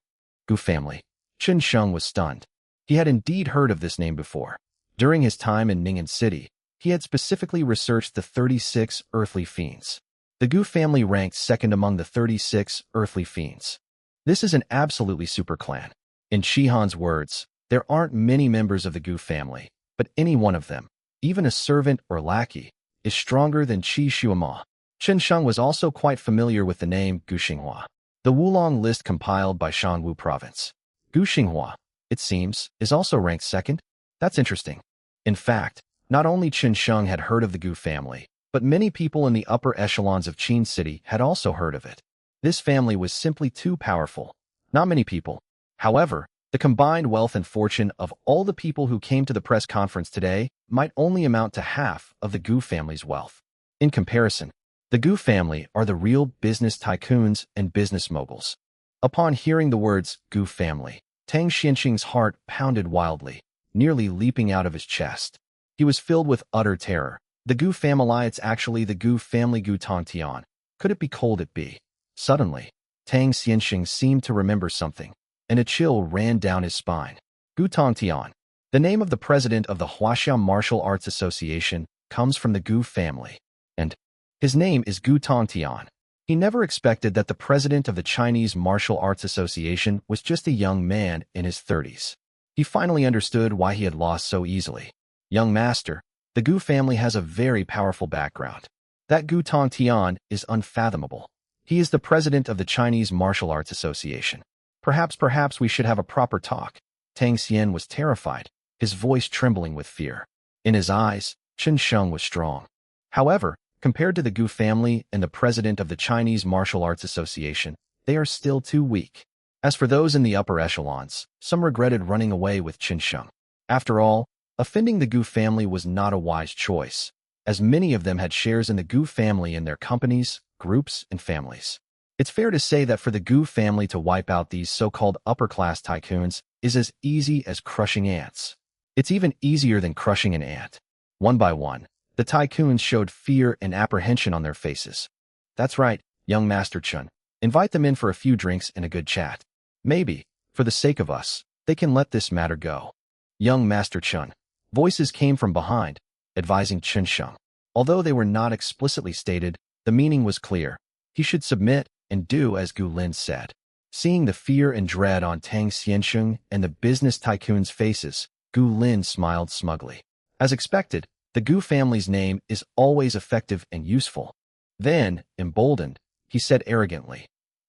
Gu family. Chun Sheng was stunned. He had indeed heard of this name before. During his time in Ning'an City, he had specifically researched the 36 earthly fiends. The Gu family ranked 2nd among the 36 earthly fiends. This is an absolutely super clan. In Shihan's words, there aren't many members of the Gu family, but any one of them, even a servant or lackey, is stronger than Qi Shuama. Chun Sheng was also quite familiar with the name Gu Xinghua, the Wulong list compiled by Shangwu Province. Gu Xinghua, it seems, is also ranked 2nd? That's interesting. In fact, not only Chun Sheng had heard of the Gu family, but many people in the upper echelons of Qin City had also heard of it. This family was simply too powerful. Not many people. However, the combined wealth and fortune of all the people who came to the press conference today might only amount to half of the Gu family's wealth. In comparison, the Gu family are the real business tycoons and business moguls. Upon hearing the words Gu family, Tang Xianqing's heart pounded wildly, nearly leaping out of his chest. He was filled with utter terror. The Gu family, it's actually the Gu family Gu Tongtian. Could it be cold it be? Suddenly, Tang Xianqing seemed to remember something, and a chill ran down his spine. Gu Tongtian, the name of the president of the Huaxiao Martial Arts Association, comes from the Gu family, and his name is Gu Tongtian. He never expected that the president of the Chinese Martial Arts Association was just a young man in his 30s. He finally understood why he had lost so easily. "Young master, the Gu family has a very powerful background. That Gu Tongtian is unfathomable. He is the president of the Chinese Martial Arts Association. Perhaps we should have a proper talk." Tang Xian was terrified, his voice trembling with fear. In his eyes, Chun Sheng was strong. However, compared to the Gu family and the president of the Chinese Martial Arts Association, they are still too weak. As for those in the upper echelons, some regretted running away with Chun Sheng. After all, offending the Gu family was not a wise choice, as many of them had shares in the Gu family in their companies, groups, and families. It's fair to say that for the Gu family to wipe out these so-called upper-class tycoons is as easy as crushing ants. It's even easier than crushing an ant. One by one, the tycoons showed fear and apprehension on their faces. "That's right, young Master Chun. Invite them in for a few drinks and a good chat. Maybe, for the sake of us, they can let this matter go." "Young Master Chun." Voices came from behind, advising Chen Sheng. Although they were not explicitly stated, the meaning was clear. He should submit and do as Gu Lin said. Seeing the fear and dread on Tang Xiansheng and the business tycoons' faces, Gu Lin smiled smugly. As expected, the Gu family's name is always effective and useful. Then, emboldened, he said arrogantly,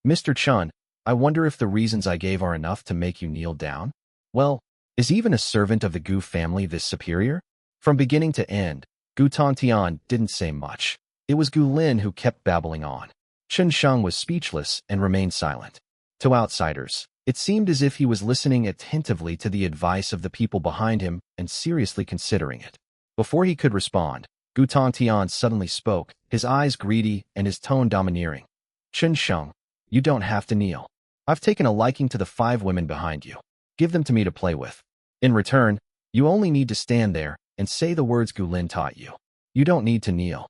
Mr. Chun, I wonder if the reasons I gave are enough to make you kneel down? Well, is even a servant of the Gu family this superior? From beginning to end, Gu Tongtian didn't say much. It was Gu Lin who kept babbling on. Chen Sheng was speechless and remained silent. To outsiders, it seemed as if he was listening attentively to the advice of the people behind him and seriously considering it. Before he could respond, Gu Tongtian suddenly spoke, his eyes greedy and his tone domineering. Chen Sheng, you don't have to kneel. I've taken a liking to the 5 women behind you. Give them to me to play with. In return, you only need to stand there and say the words Gu Lin taught you. You don't need to kneel.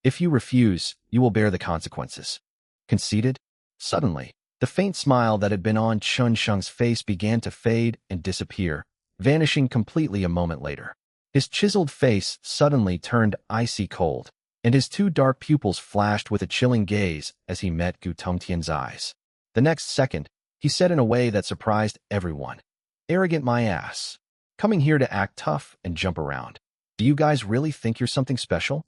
If you refuse, you will bear the consequences. Conceded? Suddenly, the faint smile that had been on Chen Sheng's face began to fade and disappear, vanishing completely a moment later. His chiseled face suddenly turned icy cold, and his 2 dark pupils flashed with a chilling gaze as he met Gu Tongtian's eyes. The next second, he said in a way that surprised everyone, Arrogant my ass. Coming here to act tough and jump around. Do you guys really think you're something special?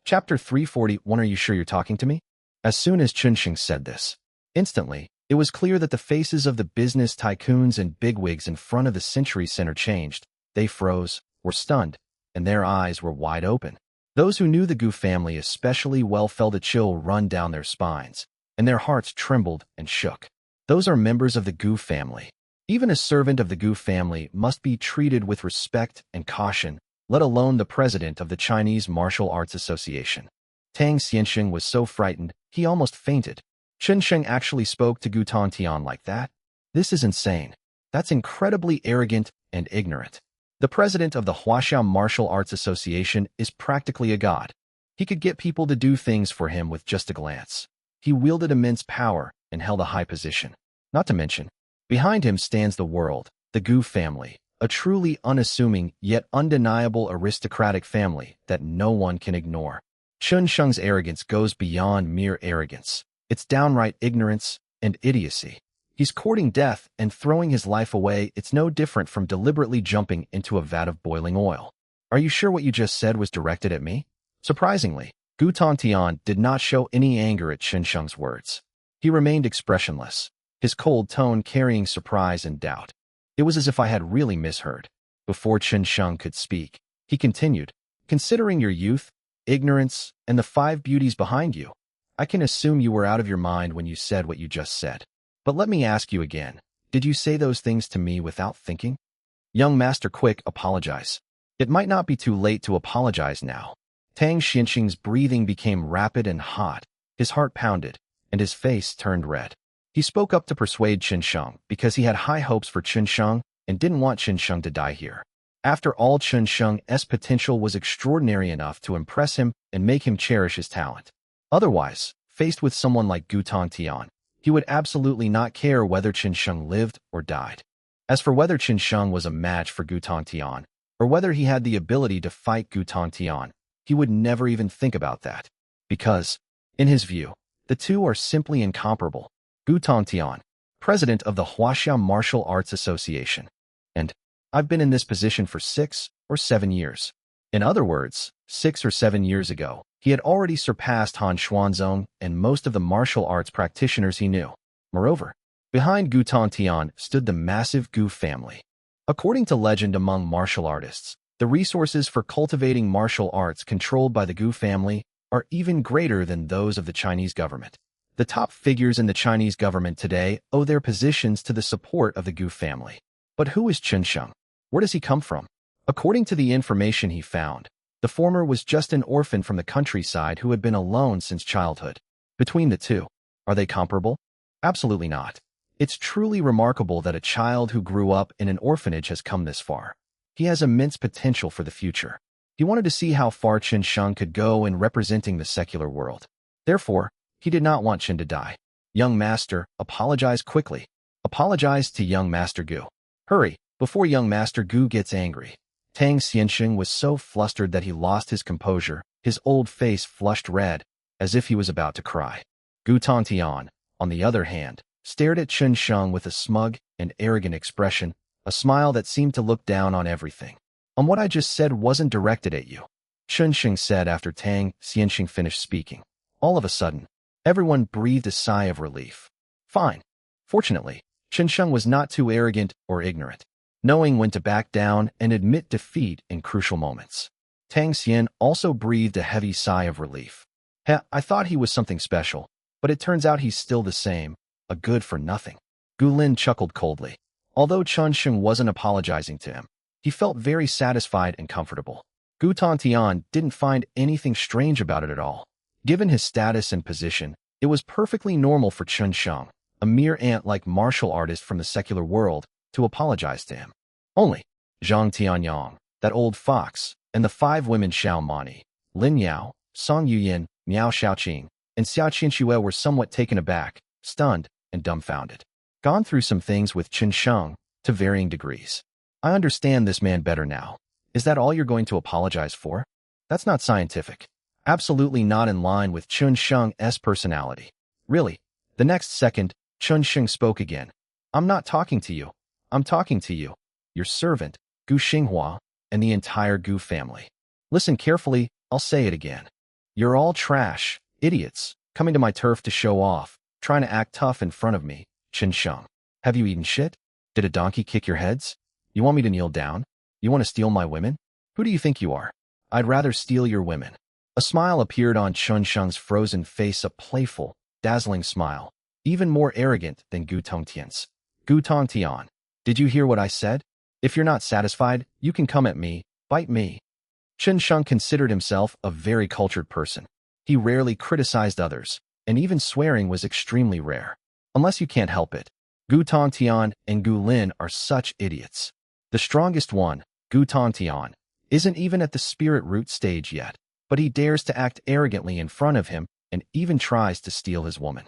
Chapter 341. Are you sure you're talking to me? As soon as Chen Sheng said this, instantly, it was clear that the faces of the business tycoons and bigwigs in front of the Century Center changed. They froze, were stunned, and their eyes were wide open. Those who knew the Gu family especially well felt a chill run down their spines, and their hearts trembled and shook. Those are members of the Gu family. Even a servant of the Gu family must be treated with respect and caution, let alone the president of the Chinese Martial Arts Association. Tang Xiansheng was so frightened, he almost fainted. Chen Sheng actually spoke to Gu Tongtian like that? This is insane. That's incredibly arrogant and ignorant. The president of the Huaxiao Martial Arts Association is practically a god. He could get people to do things for him with just a glance. He wielded immense power and held a high position. Not to mention, behind him stands the world, the Gu family, a truly unassuming yet undeniable aristocratic family that no one can ignore. Chen Sheng's arrogance goes beyond mere arrogance. It's downright ignorance and idiocy. He's courting death and throwing his life away. It's no different from deliberately jumping into a vat of boiling oil. Are you sure what you just said was directed at me? Surprisingly, Gu Tongtian did not show any anger at Chen Sheng's words. He remained expressionless, his cold tone carrying surprise and doubt. It was as if I had really misheard. Before Chen Sheng could speak, he continued, Considering your youth, ignorance, and the 5 beauties behind you, I can assume you were out of your mind when you said what you just said. But let me ask you again, did you say those things to me without thinking? Young master, quick, apologize. It might not be too late to apologize now. Tang Xiansheng's breathing became rapid and hot, his heart pounded, and his face turned red. He spoke up to persuade Chen Sheng because he had high hopes for Chen Sheng and didn't want Chen Sheng to die here. After all, Chen Sheng's potential was extraordinary enough to impress him and make him cherish his talent. Otherwise, faced with someone like Gu Tongtian, he would absolutely not care whether Chen Sheng lived or died. As for whether Chen Sheng was a match for Gu Tongtian, or whether he had the ability to fight Gu Tongtian, he would never even think about that. Because, in his view, the two are simply incomparable. Gu Tongtian, president of the Huaxiao Martial Arts Association. And I've been in this position for 6 or 7 years. In other words, 6 or 7 years ago, he had already surpassed Han Xuanzong and most of the martial arts practitioners he knew. Moreover, behind Gu Tongtian stood the massive Gu family. According to legend among martial artists, the resources for cultivating martial arts controlled by the Gu family are even greater than those of the Chinese government. The top figures in the Chinese government today owe their positions to the support of the Gu family. But who is Chen Sheng? Where does he come from? According to the information he found, the former was just an orphan from the countryside who had been alone since childhood. Between the two, are they comparable? Absolutely not. It's truly remarkable that a child who grew up in an orphanage has come this far. He has immense potential for the future. He wanted to see how far Chen Sheng could go in representing the secular world. Therefore, he did not want Chen to die. Young master, apologize quickly. Apologize to young master Gu. Hurry, before young master Gu gets angry. Tang Xianxing was so flustered that he lost his composure, his old face flushed red, as if he was about to cry. Gu Tongtian, on the other hand, stared at Chen Sheng with a smug and arrogant expression, a smile that seemed to look down on everything. What I just said wasn't directed at you, Chen Sheng said after Tang Xianxing finished speaking. All of a sudden, everyone breathed a sigh of relief. Fine. Fortunately, Chen Sheng was not too arrogant or ignorant, knowing when to back down and admit defeat in crucial moments. Tang Xian also breathed a heavy sigh of relief. I thought he was something special, but it turns out he's still the same, a good-for-nothing. Gu Lin chuckled coldly. Although Chen Sheng wasn't apologizing to him, he felt very satisfied and comfortable. Gu Tongtian didn't find anything strange about it at all. Given his status and position, it was perfectly normal for Chen Sheng, a mere ant-like martial artist from the secular world, to apologize to him. Only Zhang Tianyang, that old fox, and the 5 women Xiao Mani, Lin Yao, Song Yuyin, Miao Xiaoqing, and Xiao Qianxue were somewhat taken aback, stunned, and dumbfounded. Gone through some things with Chen Sheng, to varying degrees. I understand this man better now. Is that all you're going to apologize for? That's not scientific. Absolutely not in line with Chen Sheng's personality. Really. The next second, Chen Sheng spoke again. I'm not talking to you. I'm talking to you, your servant, Gu Xinghua, and the entire Gu family. Listen carefully, I'll say it again. You're all trash, idiots, coming to my turf to show off, trying to act tough in front of me, Chen Sheng. Have you eaten shit? Did a donkey kick your heads? You want me to kneel down? You want to steal my women? Who do you think you are? I'd rather steal your women. A smile appeared on Chen Sheng's frozen face, a playful, dazzling smile, even more arrogant than Gu Tongtian's. Gu Tongtian, did you hear what I said? If you're not satisfied, you can come at me, bite me. Chen Sheng considered himself a very cultured person. He rarely criticized others, and even swearing was extremely rare. Unless you can't help it. Gu Tongtian and Gu Lin are such idiots. The strongest one, Gu Tongtian, isn't even at the spirit root stage yet, but he dares to act arrogantly in front of him and even tries to steal his woman.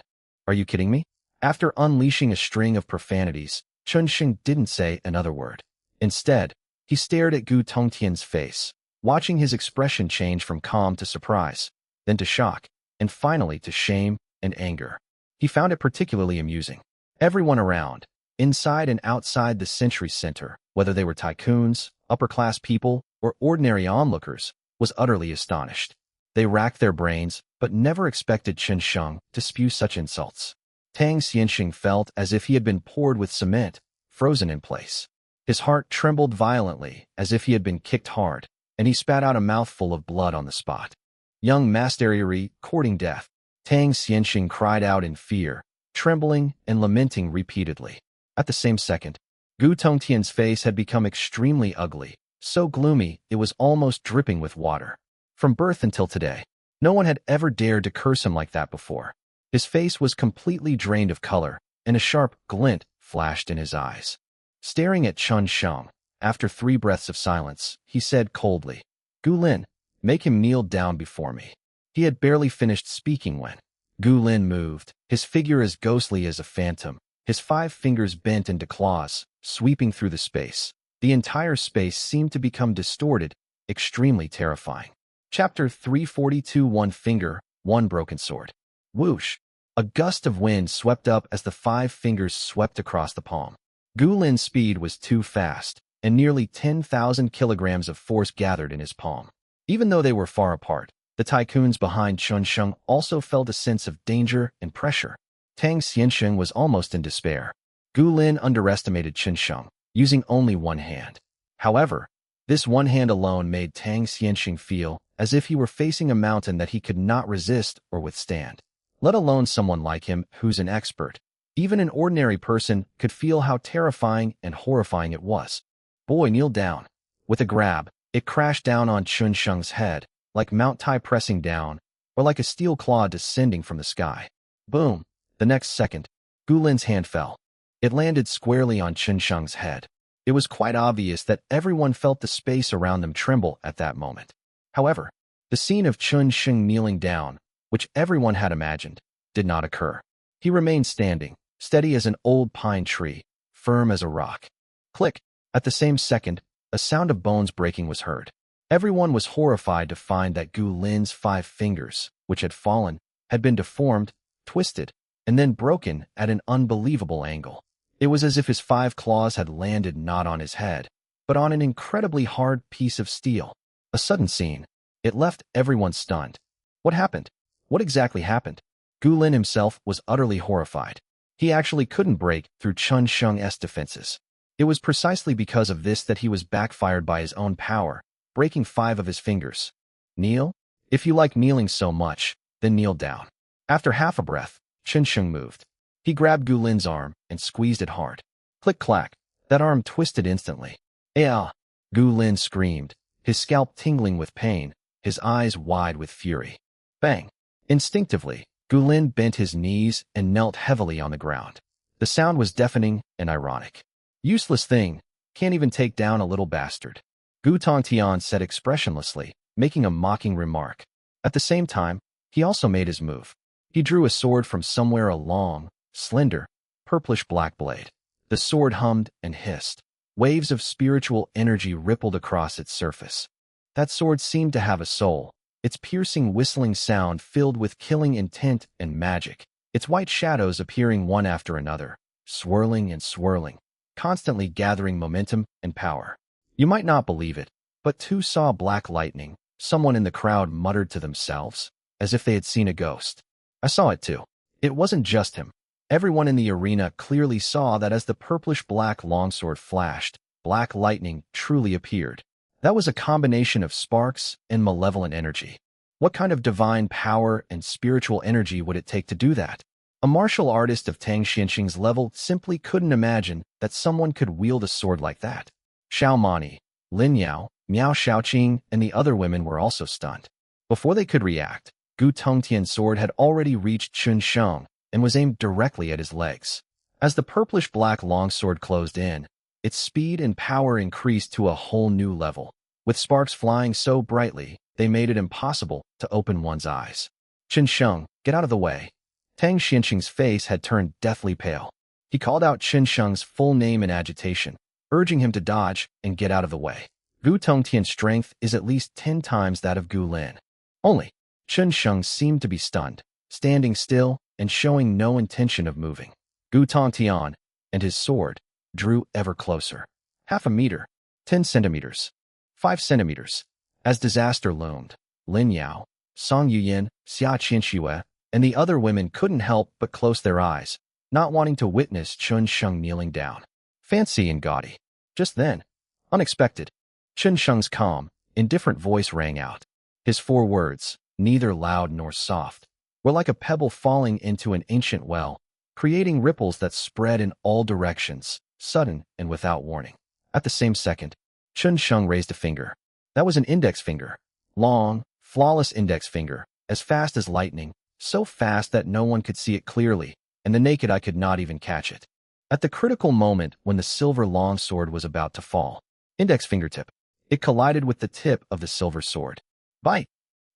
Are you kidding me? After unleashing a string of profanities, Chen Sheng didn't say another word. Instead, he stared at Gu Tongtian's face, watching his expression change from calm to surprise, then to shock, and finally to shame and anger. He found it particularly amusing. Everyone around, inside and outside the Century Center, whether they were tycoons, upper-class people, or ordinary onlookers, was utterly astonished. They racked their brains, but never expected Chen Sheng to spew such insults. Tang Xianxing felt as if he had been poured with cement, frozen in place. His heart trembled violently, as if he had been kicked hard, and he spat out a mouthful of blood on the spot. Young Master courting death. Tang Xianxing cried out in fear, trembling and lamenting repeatedly. At the same second, Gu Tongtian's face had become extremely ugly, so gloomy it was almost dripping with water. From birth until today, no one had ever dared to curse him like that before. His face was completely drained of color, and a sharp glint flashed in his eyes. Staring at Chen Sheng, after 3 breaths of silence, he said coldly, Gu Lin, make him kneel down before me. He had barely finished speaking when Gu Lin moved, his figure as ghostly as a phantom, his 5 fingers bent into claws, sweeping through the space. The entire space seemed to become distorted, extremely terrifying. Chapter 342. 1 finger, 1 broken sword. Whoosh! A gust of wind swept up as the 5 fingers swept across the palm. Gu Lin's speed was too fast, and nearly 10,000 kilograms of force gathered in his palm. Even though they were far apart, the tycoons behind Chen Sheng also felt a sense of danger and pressure. Tang Xianxing was almost in despair. Gu Lin underestimated Chen Sheng, using only one hand. However, this one hand alone made Tang Xianxing feel as if he were facing a mountain that he could not resist or withstand. Let alone someone like him who's an expert. Even an ordinary person could feel how terrifying and horrifying it was. Boy, kneel down. With a grab, it crashed down on Chen Sheng's head, like Mount Tai pressing down, or like a steel claw descending from the sky. Boom! The next second, Gu Lin's hand fell. It landed squarely on Chen Sheng's head. It was quite obvious that everyone felt the space around them tremble at that moment. However, the scene of Chen Sheng kneeling down, which everyone had imagined, did not occur. He remained standing, steady as an old pine tree, firm as a rock. Click! At the same second, a sound of bones breaking was heard. Everyone was horrified to find that Gu Lin's 5 fingers, which had fallen, had been deformed, twisted, and then broken at an unbelievable angle. It was as if his 5 claws had landed not on his head, but on an incredibly hard piece of steel. A sudden scene. It left everyone stunned. What happened? What exactly happened? Gu Lin himself was utterly horrified. He actually couldn't break through Chun Sheng's defenses. It was precisely because of this that he was backfired by his own power, breaking 5 of his fingers. Kneel? If you like kneeling so much, then kneel down. After half a breath, Chun Sheng moved. He grabbed Gu Lin's arm and squeezed it hard. Click-clack, that arm twisted instantly. "Ah!" Gu Lin screamed, his scalp tingling with pain, his eyes wide with fury. Bang! Instinctively, Gu Lin bent his knees and knelt heavily on the ground. The sound was deafening and ironic. "Useless thing, can't even take down a little bastard," Gu Tongtian said expressionlessly, making a mocking remark. At the same time, he also made his move. He drew a sword from somewhere, a long, slender, purplish-black blade. The sword hummed and hissed. Waves of spiritual energy rippled across its surface. That sword seemed to have a soul, its piercing whistling sound filled with killing intent and magic, its white shadows appearing one after another, swirling and swirling, constantly gathering momentum and power. You might not believe it, but two saw black lightning. Someone in the crowd muttered to themselves, as if they had seen a ghost. I saw it too. It wasn't just him. Everyone in the arena clearly saw that as the purplish-black longsword flashed, black lightning truly appeared. That was a combination of sparks and malevolent energy. What kind of divine power and spiritual energy would it take to do that? A martial artist of Tang Xianxing's level simply couldn't imagine that someone could wield a sword like that. Xiao Mani, Lin Yao, Miao Shaoqing, and the other women were also stunned. Before they could react, Gu Tongtian's sword had already reached Chun Sheng and was aimed directly at his legs. As the purplish-black longsword closed in, its speed and power increased to a whole new level, with sparks flying so brightly they made it impossible to open one's eyes. Chun Sheng, get out of the way. Tang Xianxing's face had turned deathly pale. He called out Chun Sheng's full name in agitation, urging him to dodge and get out of the way. Gu Tongtian's strength is at least 10 times that of Gu Lin. Only, Chun Sheng seemed to be stunned, standing still and showing no intention of moving. Gu Tongtian and his sword drew ever closer. Half a meter, 10 centimeters, 5 centimeters. As disaster loomed, Lin Yao, Song Yuyin, Xia Qianxue, and the other women couldn't help but close their eyes, not wanting to witness Chun Sheng kneeling down. Fancy and gaudy. Just then, unexpected, Chun Sheng's calm, indifferent voice rang out. His 4 words, neither loud nor soft, were like a pebble falling into an ancient well, creating ripples that spread in all directions, sudden and without warning. At the same second, Chun Sheng raised a finger. That was an index finger. Long, flawless index finger, as fast as lightning, so fast that no one could see it clearly, and the naked eye could not even catch it. At the critical moment when the silver longsword was about to fall, index fingertip, it collided with the tip of the silver sword. Bite!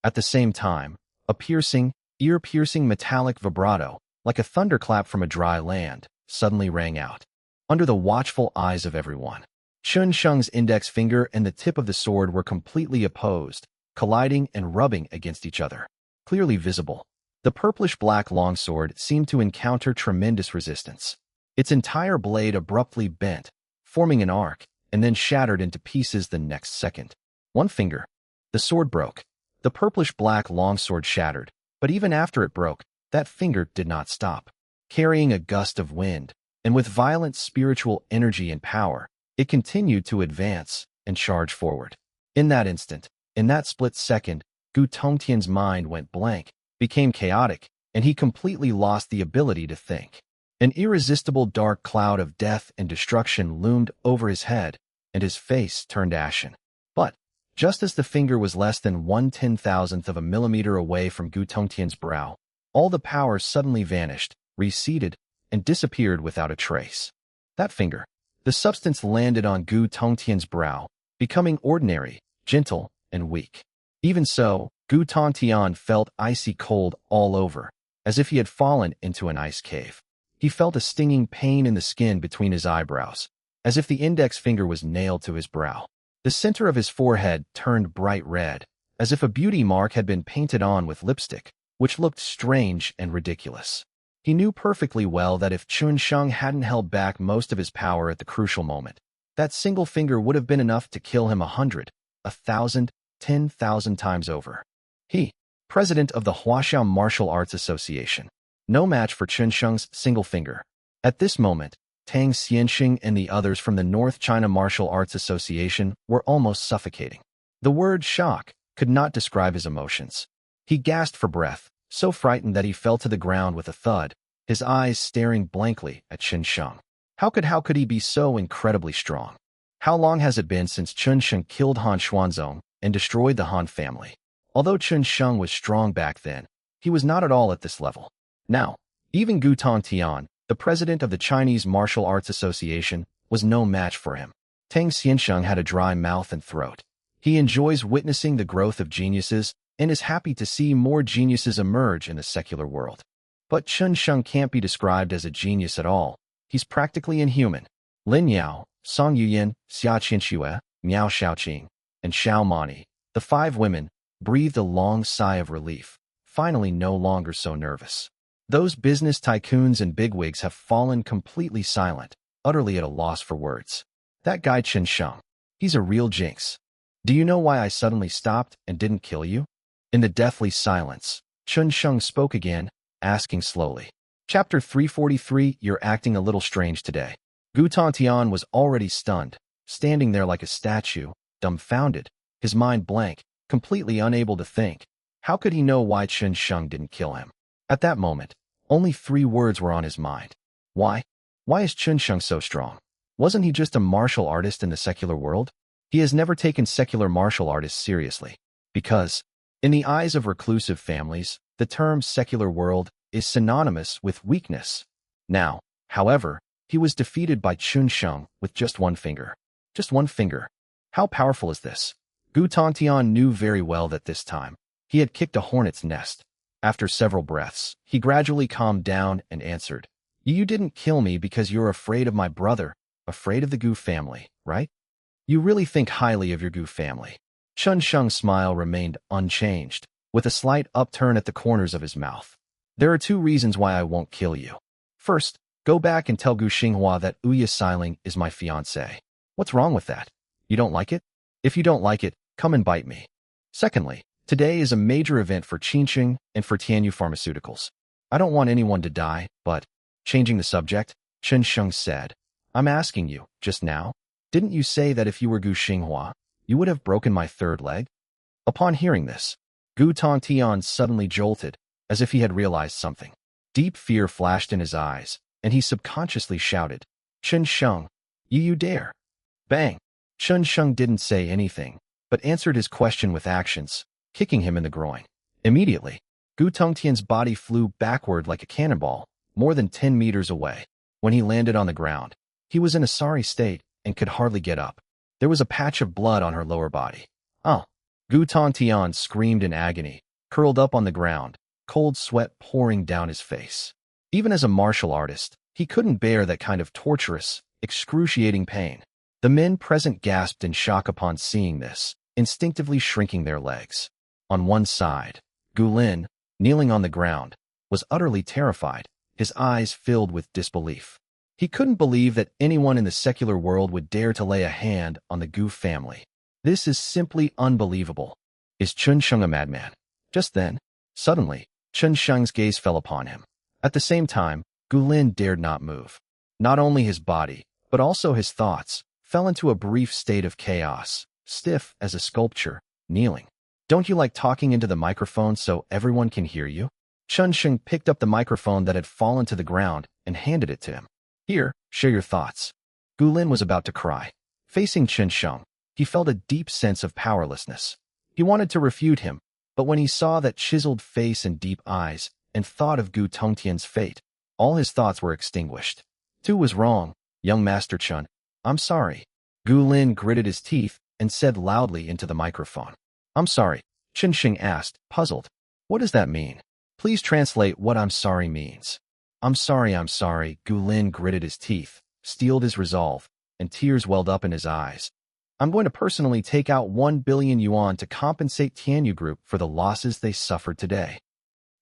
At the same time, a piercing, ear-piercing metallic vibrato, like a thunderclap from a dry land, suddenly rang out. Under the watchful eyes of everyone, Chun Sheng's index finger and the tip of the sword were completely opposed, colliding and rubbing against each other. Clearly visible, the purplish-black longsword seemed to encounter tremendous resistance. Its entire blade abruptly bent, forming an arc, and then shattered into pieces the next second. One finger. The sword broke. The purplish-black longsword shattered, but even after it broke, that finger did not stop. Carrying a gust of wind, and with violent spiritual energy and power, it continued to advance and charge forward. In that instant, in that split second, Gu Tongtian's mind went blank, became chaotic, and he completely lost the ability to think. An irresistible dark cloud of death and destruction loomed over his head, and his face turned ashen. But, just as the finger was less than 1/10,000th of a millimeter away from Gu Tongtian's brow, all the power suddenly vanished, receded, and disappeared without a trace. That finger, the substance landed on Gu Tongtian's brow, becoming ordinary, gentle, and weak. Even so, Gu Tongtian felt icy cold all over, as if he had fallen into an ice cave. He felt a stinging pain in the skin between his eyebrows, as if the index finger was nailed to his brow. The center of his forehead turned bright red, as if a beauty mark had been painted on with lipstick, which looked strange and ridiculous. He knew perfectly well that if Chun Sheng hadn't held back most of his power at the crucial moment, that single finger would have been enough to kill him 100, 1,000, 10,000 times over. He, president of the Huaxiao Martial Arts Association, no match for Chun Sheng's single finger. At this moment, Tang Xianxing and the others from the North China Martial Arts Association were almost suffocating. The word shock could not describe his emotions. He gasped for breath, so frightened that he fell to the ground with a thud, his eyes staring blankly at Chun Sheng. How could he be so incredibly strong? How long has it been since Chun Sheng killed Han Xuanzong and destroyed the Han family? Although Chun Sheng was strong back then, he was not at all at this level. Now, even Gu Tongtian, the president of the Chinese Martial Arts Association, was no match for him. Tang Xianxing had a dry mouth and throat. He enjoys witnessing the growth of geniuses and is happy to see more geniuses emerge in the secular world. But Chun Sheng can't be described as a genius at all. He's practically inhuman. Lin Yao, Song Yuyan, Xia Qinxue, Miao Shaoqing, and Xiao Mani, the 5 women, breathed a long sigh of relief, finally no longer so nervous. Those business tycoons and bigwigs have fallen completely silent, utterly at a loss for words. That guy Chun Sheng, he's a real jinx. Do you know why I suddenly stopped and didn't kill you? In the deathly silence, Chun Sheng spoke again, asking slowly. Chapter 343, You're acting a little strange today. Gu Tongtian was already stunned, standing there like a statue, dumbfounded, his mind blank, completely unable to think. How could he know why Chun Sheng didn't kill him? At that moment, only 3 words were on his mind. Why? Why is Chun Sheng so strong? Wasn't he just a martial artist in the secular world? He has never taken secular martial artists seriously. Because, in the eyes of reclusive families, the term secular world is synonymous with weakness. Now, however, he was defeated by Chun Sheng with just 1 finger. Just 1 finger. How powerful is this? Gu Tongtian knew very well that this time, he had kicked a hornet's nest. After several breaths, he gradually calmed down and answered, You didn't kill me because you're afraid of my brother, afraid of the Gu family, right? You really think highly of your Gu family. Chun Sheng's smile remained unchanged, with a slight upturn at the corners of his mouth. There are 2 reasons why I won't kill you. First, go back and tell Gu Xinghua that Ouya Xiling is my fiancé. What's wrong with that? You don't like it? If you don't like it, come and bite me. Secondly, today is a major event for Qingqing and for Tianyu Pharmaceuticals. I don't want anyone to die, but, changing the subject, Chun Sheng said, I'm asking you, just now, didn't you say that if you were Gu Xinghua, you would have broken my 3rd leg? Upon hearing this, Gu Tongtian suddenly jolted, as if he had realized something. Deep fear flashed in his eyes, and he subconsciously shouted, Chun Sheng, you dare. Bang! Chun Sheng didn't say anything, but answered his question with actions, kicking him in the groin. Immediately, Gu Tongtian's body flew backward like a cannonball, more than 10 meters away. When he landed on the ground, he was in a sorry state and could hardly get up. There was a patch of blood on her lower body. Oh! Gu Tongtian screamed in agony, curled up on the ground, cold sweat pouring down his face. Even as a martial artist, he couldn't bear that kind of torturous, excruciating pain. The men present gasped in shock upon seeing this, instinctively shrinking their legs. On one side, Gu Lin, kneeling on the ground, was utterly terrified, his eyes filled with disbelief. He couldn't believe that anyone in the secular world would dare to lay a hand on the Gu family. This is simply unbelievable. Is Chun Sheng a madman? Just then, suddenly, Chun Sheng's gaze fell upon him. At the same time, Gu Lin dared not move. Not only his body, but also his thoughts, fell into a brief state of chaos, stiff as a sculpture, kneeling. Don't you like talking into the microphone so everyone can hear you? Chun Sheng picked up the microphone that had fallen to the ground and handed it to him. Here, share your thoughts. Gu Lin was about to cry. Facing Chun Sheng, he felt a deep sense of powerlessness. He wanted to refute him, but when he saw that chiseled face and deep eyes, and thought of Gu Tongtian's fate, all his thoughts were extinguished. Tu was wrong, young Master Chun. I'm sorry. Gu Lin gritted his teeth and said loudly into the microphone. I'm sorry, Chun Sheng asked, puzzled. What does that mean? Please translate what I'm sorry means. I'm sorry. Gu Lin gritted his teeth, steeled his resolve, and tears welled up in his eyes. I'm going to personally take out 1 billion yuan to compensate Tianyu Group for the losses they suffered today.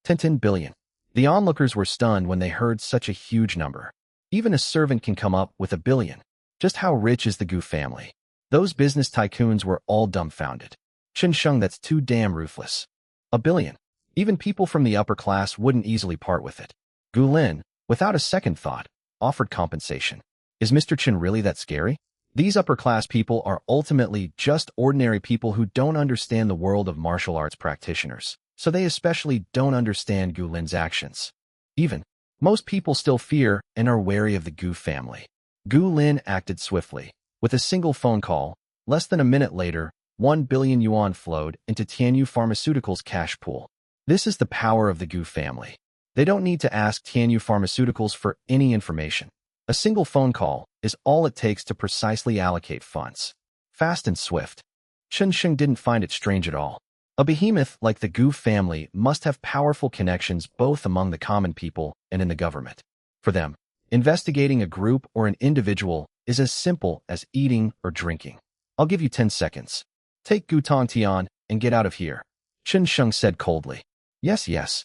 10 billion. The onlookers were stunned when they heard such a huge number. Even a servant can come up with 1 billion. Just how rich is the Gu family? Those business tycoons were all dumbfounded. Chen Sheng, that's too damn ruthless. 1 billion. Even people from the upper class wouldn't easily part with it. Gu Lin, without a second thought, offered compensation. Is Mr. Chen really that scary? These upper-class people are ultimately just ordinary people who don't understand the world of martial arts practitioners, so they especially don't understand Gu Lin's actions. Even, most people still fear and are wary of the Gu family. Gu Lin acted swiftly. With a single phone call, less than a minute later, 1 billion yuan flowed into Tianyu Pharmaceuticals' cash pool. This is the power of the Gu family. They don't need to ask Tianyu Pharmaceuticals for any information. A single phone call is all it takes to precisely allocate funds. Fast and swift. Chen Sheng didn't find it strange at all. A behemoth like the Gu family must have powerful connections both among the common people and in the government. For them, investigating a group or an individual is as simple as eating or drinking. I'll give you 10 seconds. Take Gu Tongtian and get out of here, Chen Sheng said coldly. Yes, yes.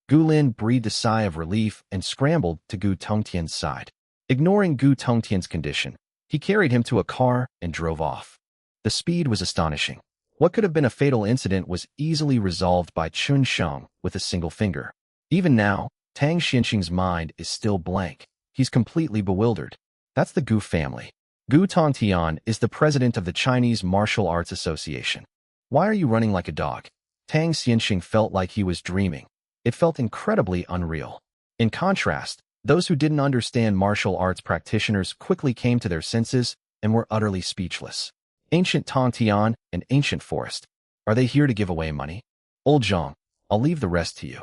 Gu Lin breathed a sigh of relief and scrambled to Gu Tongtian's side. Ignoring Gu Tongtian's condition, he carried him to a car and drove off. The speed was astonishing. What could have been a fatal incident was easily resolved by Chen Sheng with a single finger. Even now, Tang Xianxing's mind is still blank. He's completely bewildered. That's the Gu family. Gu Tongtian is the president of the Chinese Martial Arts Association. Why are you running like a dog? Tang Xianxing felt like he was dreaming. It felt incredibly unreal. In contrast, those who didn't understand martial arts practitioners quickly came to their senses and were utterly speechless. Ancient Tongtian and Ancient Forest. Are they here to give away money? Old Zhang, I'll leave the rest to you.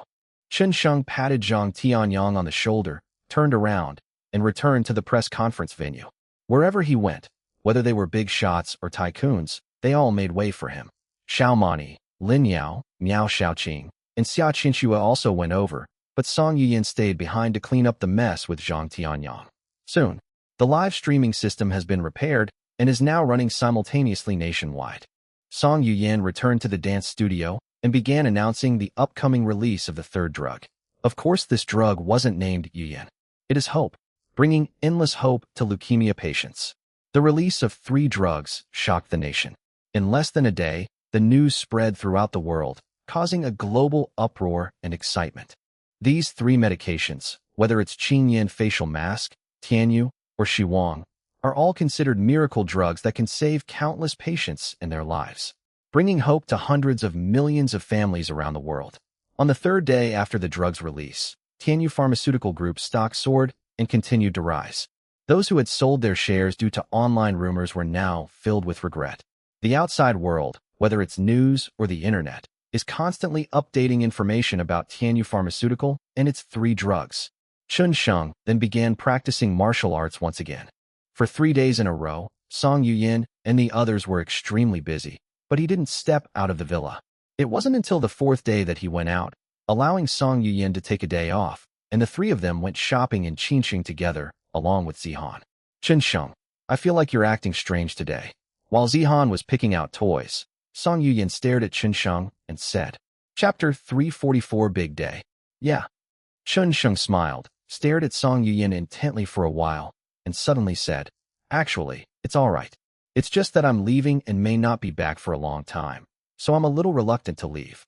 Chen Sheng patted Zhang Tianyang on the shoulder, turned around, and returned to the press conference venue. Wherever he went, whether they were big shots or tycoons, they all made way for him. Xiao Mani, Lin Yao, Miao Xiaoqing, and Xia Qinxua also went over, but Song Yuyan stayed behind to clean up the mess with Zhang Tianyang. Soon, the live streaming system has been repaired and is now running simultaneously nationwide. Song Yuyan returned to the dance studio and began announcing the upcoming release of the third drug. Of course, this drug wasn't named Yuyan. It is hope, bringing endless hope to leukemia patients. The release of 3 drugs shocked the nation. In less than a day, the news spread throughout the world, causing a global uproar and excitement. These 3 medications, whether it's Qingyan facial mask, Tianyu, or Shiwang, are all considered miracle drugs that can save countless patients and their lives, bringing hope to hundreds of millions of families around the world. On the 3rd day after the drug's release, Tianyu Pharmaceutical Group's stock soared and continued to rise. Those who had sold their shares due to online rumors were now filled with regret. The outside world, whether it's news or the internet, is constantly updating information about Tianyu Pharmaceutical and its 3 drugs. Chen Sheng then began practicing martial arts once again. For 3 days in a row, Song Yuyan and the others were extremely busy, but he didn't step out of the villa. It wasn't until the 4th day that he went out, allowing Song Yuyan to take a day off, and the 3 of them went shopping in Qinxing together, along with Zihan. Chen Sheng, I feel like you're acting strange today. While Zihan was picking out toys, Song Yuyan stared at Chen Sheng and said, Chapter 344 Big Day. Yeah. Chen Sheng smiled, stared at Song Yuyan intently for a while, and suddenly said, Actually, it's all right. It's just that I'm leaving and may not be back for a long time, so I'm a little reluctant to leave.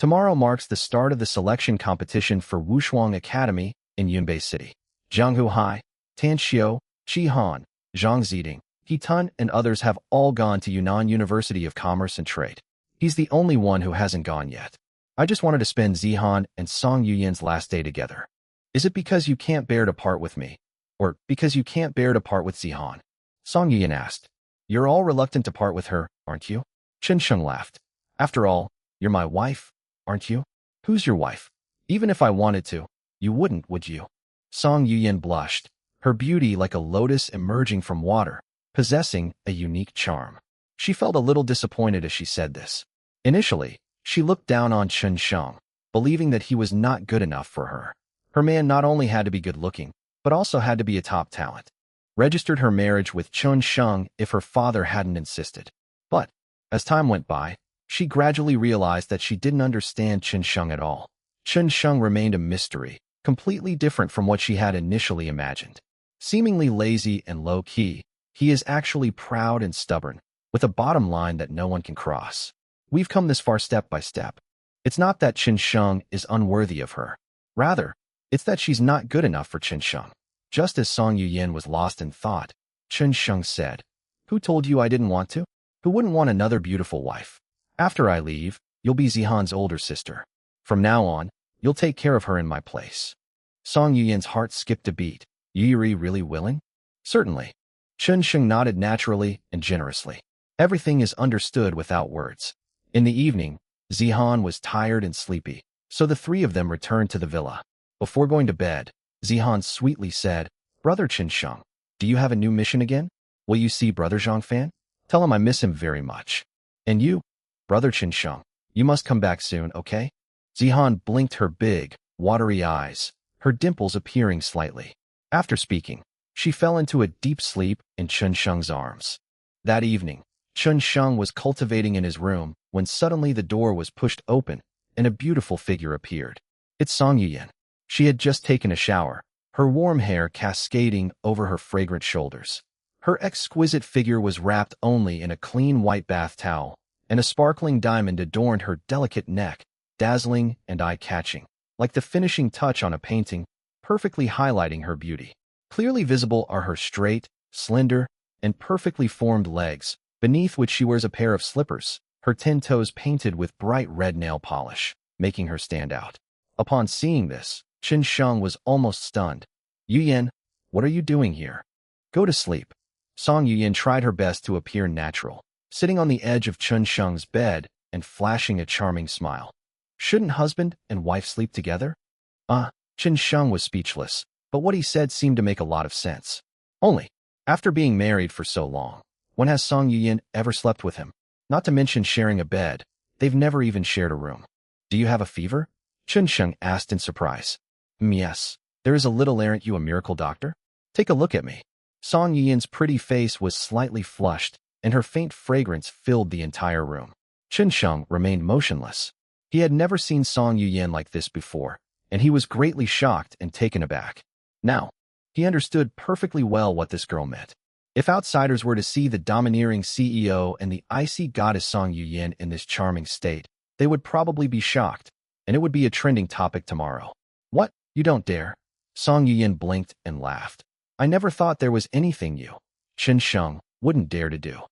Tomorrow marks the start of the selection competition for Wushuang Academy in Yunbei City. Jiang Huhai, Tan Xiu, Qi Han, Zhang Ziding, He Tun, and others have all gone to Yunnan University of Commerce and Trade. He's the only one who hasn't gone yet. I just wanted to spend Zihan and Song Yuyan's last day together. Is it because you can't bear to part with me? Or because you can't bear to part with Zihan? Song Yuyan asked. You're all reluctant to part with her, aren't you? Chen Sheng laughed. After all, you're my wife, aren't you? Who's your wife? Even if I wanted to, you wouldn't, would you? Song Yuyan blushed, her beauty like a lotus emerging from water, possessing a unique charm. She felt a little disappointed as she said this. Initially, she looked down on Chen Sheng, believing that he was not good enough for her. Her man not only had to be good-looking, but also had to be a top talent. registered her marriage with Chun Sheng if her father hadn't insisted. But, as time went by, she gradually realized that she didn't understand Chun Sheng at all. Chun Sheng remained a mystery, completely different from what she had initially imagined. Seemingly lazy and low-key, he is actually proud and stubborn, with a bottom line that no one can cross. We've come this far step by step. It's not that Chun Sheng is unworthy of her. Rather, it's that she's not good enough for Chun Sheng. Just as Song Yuyin was lost in thought, Chun Sheng said, "Who told you I didn't want to? Who wouldn't want another beautiful wife? After I leave, you'll be Zihan's older sister. From now on, you'll take care of her in my place." Song Yuyin's heart skipped a beat. Yuri really willing? Certainly. Chun Sheng nodded naturally and generously. Everything is understood without words. In the evening, Zihan was tired and sleepy, so the three of them returned to the villa. Before going to bed, Zihan sweetly said, "Brother Chun Sheng, do you have a new mission again? Will you see Brother Zhang Fan? Tell him I miss him very much. And you, Brother Chun Sheng, you must come back soon, okay?" Zihan blinked her big, watery eyes, her dimples appearing slightly. After speaking, she fell into a deep sleep in Chun Sheng's arms. That evening, Chun Sheng was cultivating in his room when suddenly the door was pushed open and a beautiful figure appeared. It's Song Yuyin. She had just taken a shower, her warm hair cascading over her fragrant shoulders. Her exquisite figure was wrapped only in a clean white bath towel, and a sparkling diamond adorned her delicate neck, dazzling and eye-catching, like the finishing touch on a painting, perfectly highlighting her beauty. Clearly visible are her straight, slender, and perfectly formed legs, beneath which she wears a pair of slippers, her 10 toes painted with bright red nail polish, making her stand out. Upon seeing this, Chun Sheng was almost stunned. "Yuyin, what are you doing here? Go to sleep." Song Yuyin tried her best to appear natural, sitting on the edge of Chun Sheng's bed and flashing a charming smile. Shouldn't husband and wife sleep together? Chun Sheng was speechless, but what he said seemed to make a lot of sense. Only, after being married for so long, when has Song Yuyin ever slept with him? Not to mention sharing a bed, they've never even shared a room. "Do you have a fever?" Chun Sheng asked in surprise. Yes. There is a little. Aren't you a miracle doctor? Take a look at me." Song Yuyin's pretty face was slightly flushed, and her faint fragrance filled the entire room. Chun Sheng remained motionless. He had never seen Song Yuyin like this before, and he was greatly shocked and taken aback. Now, he understood perfectly well what this girl meant. If outsiders were to see the domineering CEO and the icy goddess Song Yuyin in this charming state, they would probably be shocked, and it would be a trending topic tomorrow. "What? You don't dare?" Song Yuyin blinked and laughed. "I never thought there was anything you, Chun Sheng, wouldn't dare to do."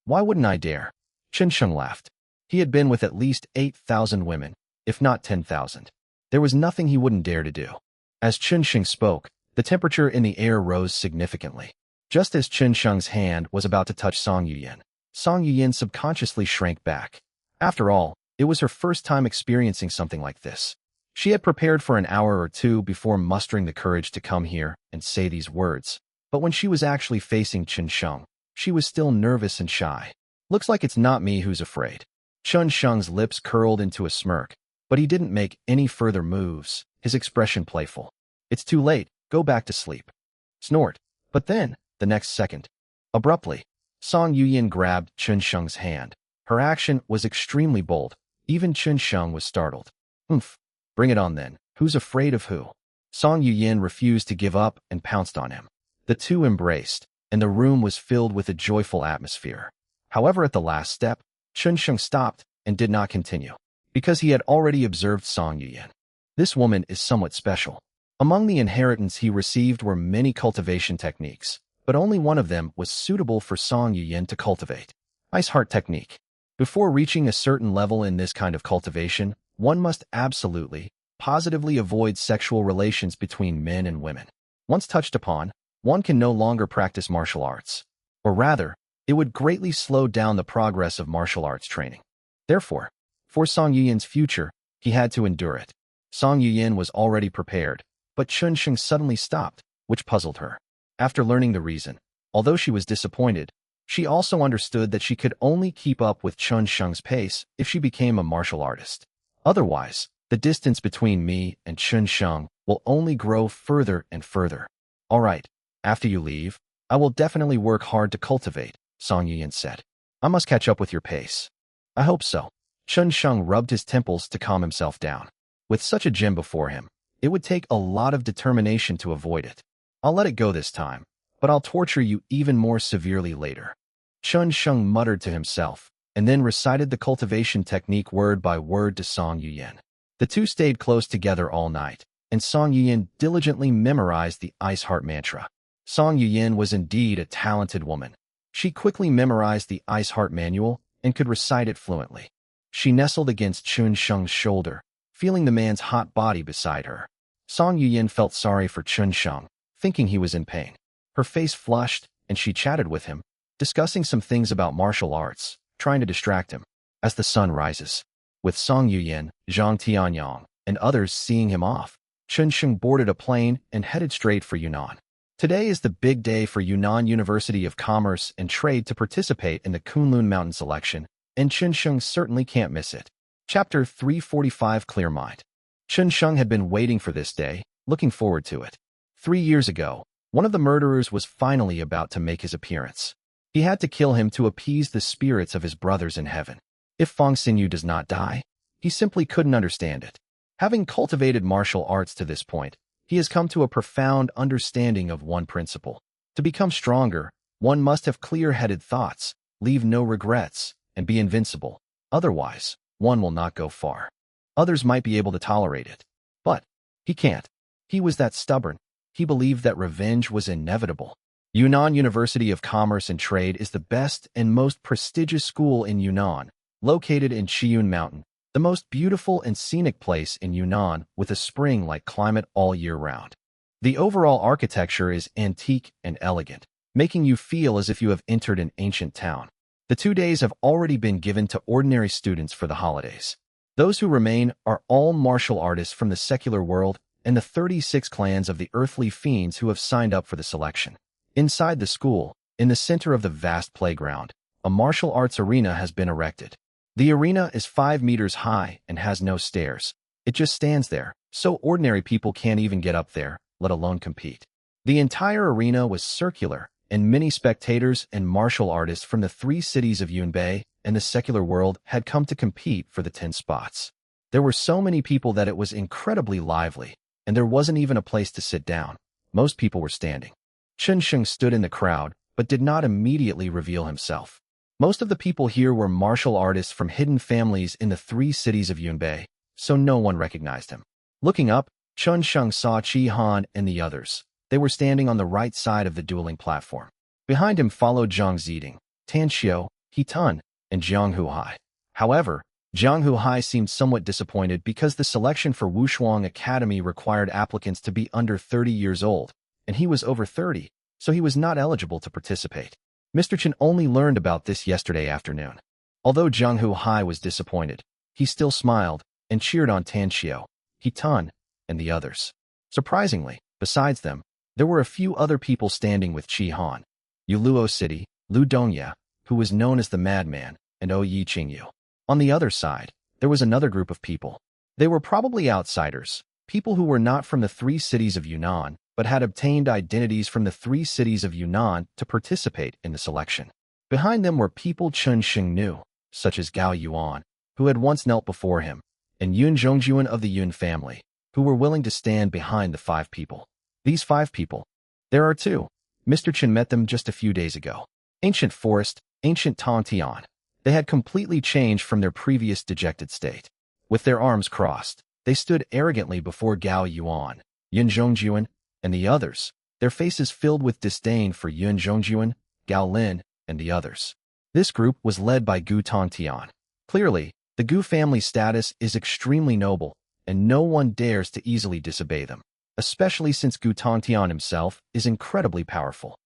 "Why wouldn't I dare?" Chun Sheng laughed. He had been with at least 8,000 women, if not 10,000. There was nothing he wouldn't dare to do. As Chun Sheng spoke, the temperature in the air rose significantly. Just as Chun Sheng's hand was about to touch Song Yuyin subconsciously shrank back. After all, it was her first time experiencing something like this. She had prepared for an hour or two before mustering the courage to come here and say these words. But when she was actually facing Chun Sheng, she was still nervous and shy. "Looks like it's not me who's afraid." Chun Sheng's lips curled into a smirk, but he didn't make any further moves, his expression playful. "It's too late, go back to sleep." Snort. But then, the next second, abruptly, Song Yuyin grabbed Chun Sheng's hand. Her action was extremely bold. Even Chun Sheng was startled. "Oomph. Bring it on then. Who's afraid of who?" Song Yuyin refused to give up and pounced on him. The two embraced, and the room was filled with a joyful atmosphere. However, at the last step, Chun Sheng stopped and did not continue, because he had already observed Song Yuyin. This woman is somewhat special. Among the inheritance he received were many cultivation techniques, but only one of them was suitable for Song Yuyin to cultivate. Ice Heart Technique. Before reaching a certain level in this kind of cultivation, one must absolutely, positively avoid sexual relations between men and women. Once touched upon, one can no longer practice martial arts. Or rather, it would greatly slow down the progress of martial arts training. Therefore, for Song Yuyin's future, he had to endure it. Song Yuyin was already prepared, but Chun Sheng suddenly stopped, which puzzled her. After learning the reason, although she was disappointed, she also understood that she could only keep up with Chun Sheng's pace if she became a martial artist. Otherwise, the distance between me and Chun Sheng will only grow further and further. "All right, after you leave, I will definitely work hard to cultivate, Song Yuyan said. I must catch up with your pace. I hope so. Chun Sheng rubbed his temples to calm himself down. With such a gym before him, it would take a lot of determination to avoid it. I'll let it go this time, but I'll torture you even more severely later. Chun Sheng muttered to himself, and then recited the cultivation technique word by word to Song Yuyan. The two stayed close together all night, and Song Yuyan diligently memorized the Ice Heart mantra. Song Yuyan was indeed a talented woman. She quickly memorized the Ice Heart manual and could recite it fluently. She nestled against Chun Sheng's shoulder, feeling the man's hot body beside her. Song Yuyan felt sorry for Chun Sheng, thinking he was in pain. Her face flushed, and she chatted with him, discussing some things about martial arts, trying to distract him. As the sun rises, with Song Yuyan, Zhang Tianyang, and others seeing him off, Chun Sheng boarded a plane and headed straight for Yunnan. Today is the big day for Yunnan University of Commerce and Trade to participate in the Kunlun Mountain selection, and Chun Sheng certainly can't miss it. Chapter 345 Clear Mind. Chun Sheng had been waiting for this day, looking forward to it. 3 years ago, one of the murderers was finally about to make his appearance. He had to kill him to appease the spirits of his brothers in heaven. If Feng Xinyu does not die, he simply couldn't understand it. Having cultivated martial arts to this point, he has come to a profound understanding of one principle. To become stronger, one must have clear-headed thoughts, leave no regrets, and be invincible. Otherwise, one will not go far. Others might be able to tolerate it, but he can't. He was that stubborn. He believed that revenge was inevitable. Yunnan University of Commerce and Trade is the best and most prestigious school in Yunnan, located in Chiyun Mountain, the most beautiful and scenic place in Yunnan with a spring-like climate all year round. The overall architecture is antique and elegant, making you feel as if you have entered an ancient town. The 2 days have already been given to ordinary students for the holidays. Those who remain are all martial artists from the secular world and the 36 clans of the earthly fiends who have signed up for the selection. Inside the school, in the center of the vast playground, a martial arts arena has been erected. The arena is 5 meters high and has no stairs. It just stands there, so ordinary people can't even get up there, let alone compete. The entire arena was circular, and many spectators and martial artists from the 3 cities of Yunbei and the secular world had come to compete for the 10 spots. There were so many people that it was incredibly lively, and there wasn't even a place to sit down. Most people were standing. Chun Sheng stood in the crowd, but did not immediately reveal himself. Most of the people here were martial artists from hidden families in the 3 cities of Yunbei, so no one recognized him. Looking up, Chun Sheng saw Chi Han and the others. They were standing on the right side of the dueling platform. Behind him followed Zhang Ziding, Tan Xiao, He Tun, and Jiang Huhai. However, Jiang Huhai seemed somewhat disappointed because the selection for Wushuang Academy required applicants to be under 30 years old, and he was over 30, so he was not eligible to participate. Mr. Chen only learned about this yesterday afternoon. Although Jiang Huhai was disappointed, he still smiled and cheered on Tan Xiao, He Tun, and the others. Surprisingly, besides them, there were a few other people standing with Chi Han, Yuluo City, Lu Dongya, who was known as the Madman, and Yi Qingyu. On the other side, there was another group of people. They were probably outsiders, people who were not from the 3 cities of Yunnan, but had obtained identities from the 3 cities of Yunnan to participate in the selection. Behind them were people Chun Sheng knew, such as Gao Yuan, who had once knelt before him, and Yun Zhongjuan of the Yun family, who were willing to stand behind the 5 people. These 5 people. There are 2. Mr. Chen met them just a few days ago. Ancient Forest, Ancient Tongtian. They had completely changed from their previous dejected state. With their arms crossed, they stood arrogantly before Gao Yuan, Yun Zhongjuan, and the others, their faces filled with disdain for Yun Zhongjuan, Gao Lin, and the others. This group was led by Gu Tongtian. Clearly, the Gu family's status is extremely noble, and no one dares to easily disobey them, especially since Gu Tongtian himself is incredibly powerful.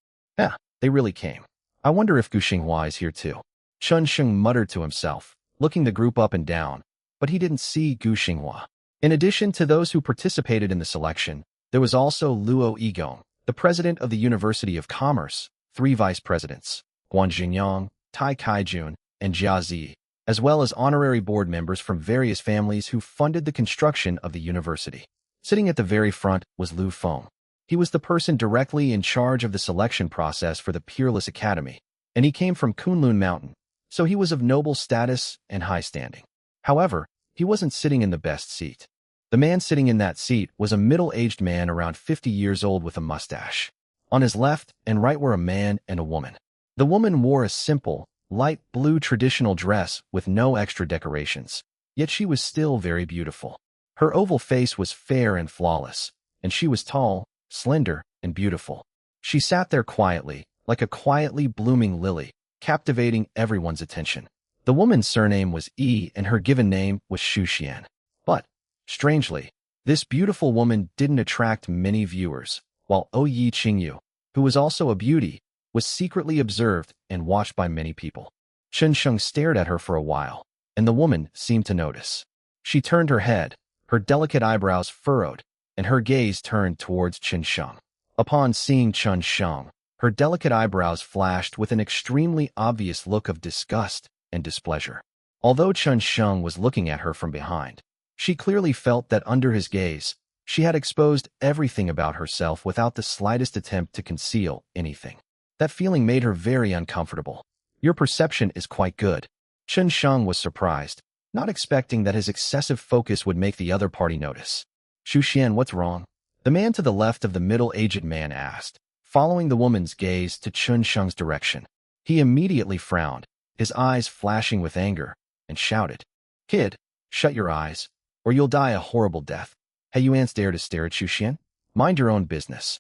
They really came. I wonder if Gu Xinghua is here too. Chun Sheng muttered to himself, looking the group up and down, but he didn't see Gu Xinghua. In addition to those who participated in the selection, there was also Luo Yigong, the president of the University of Commerce, 3 vice presidents, Guan Jingyang, Tai Kaijun, and Jia Zi, as well as honorary board members from various families who funded the construction of the university. Sitting at the very front was Lu Feng. He was the person directly in charge of the selection process for the Peerless Academy, and he came from Kunlun Mountain, so he was of noble status and high standing. However, he wasn't sitting in the best seat. The man sitting in that seat was a middle-aged man around 50 years old with a mustache. On his left and right were a man and a woman. The woman wore a simple, light blue traditional dress with no extra decorations, yet she was still very beautiful. Her oval face was fair and flawless, and she was tall, slender, and beautiful. She sat there quietly, like a quietly blooming lily, captivating everyone's attention. The woman's surname was Yi and her given name was Xuxian. But, strangely, this beautiful woman didn't attract many viewers, while Yi Qingyu, who was also a beauty, was secretly observed and watched by many people. Chen Sheng stared at her for a while, and the woman seemed to notice. She turned her head, her delicate eyebrows furrowed, and her gaze turned towards Chen Sheng. Upon seeing Chen Sheng, her delicate eyebrows flashed with an extremely obvious look of disgust and displeasure. Although Chen Sheng was looking at her from behind, she clearly felt that under his gaze, she had exposed everything about herself without the slightest attempt to conceal anything. That feeling made her very uncomfortable. Your perception is quite good. Chen Sheng was surprised, not expecting that his excessive focus would make the other party notice. Xuxian, what's wrong? The man to the left of the middle-aged man asked, following the woman's gaze to Chen Sheng's direction. He immediately frowned, his eyes flashing with anger, and shouted, "Kid, shut your eyes, or you'll die a horrible death. Hey, you ants dare to stare at Xuxian? Mind your own business."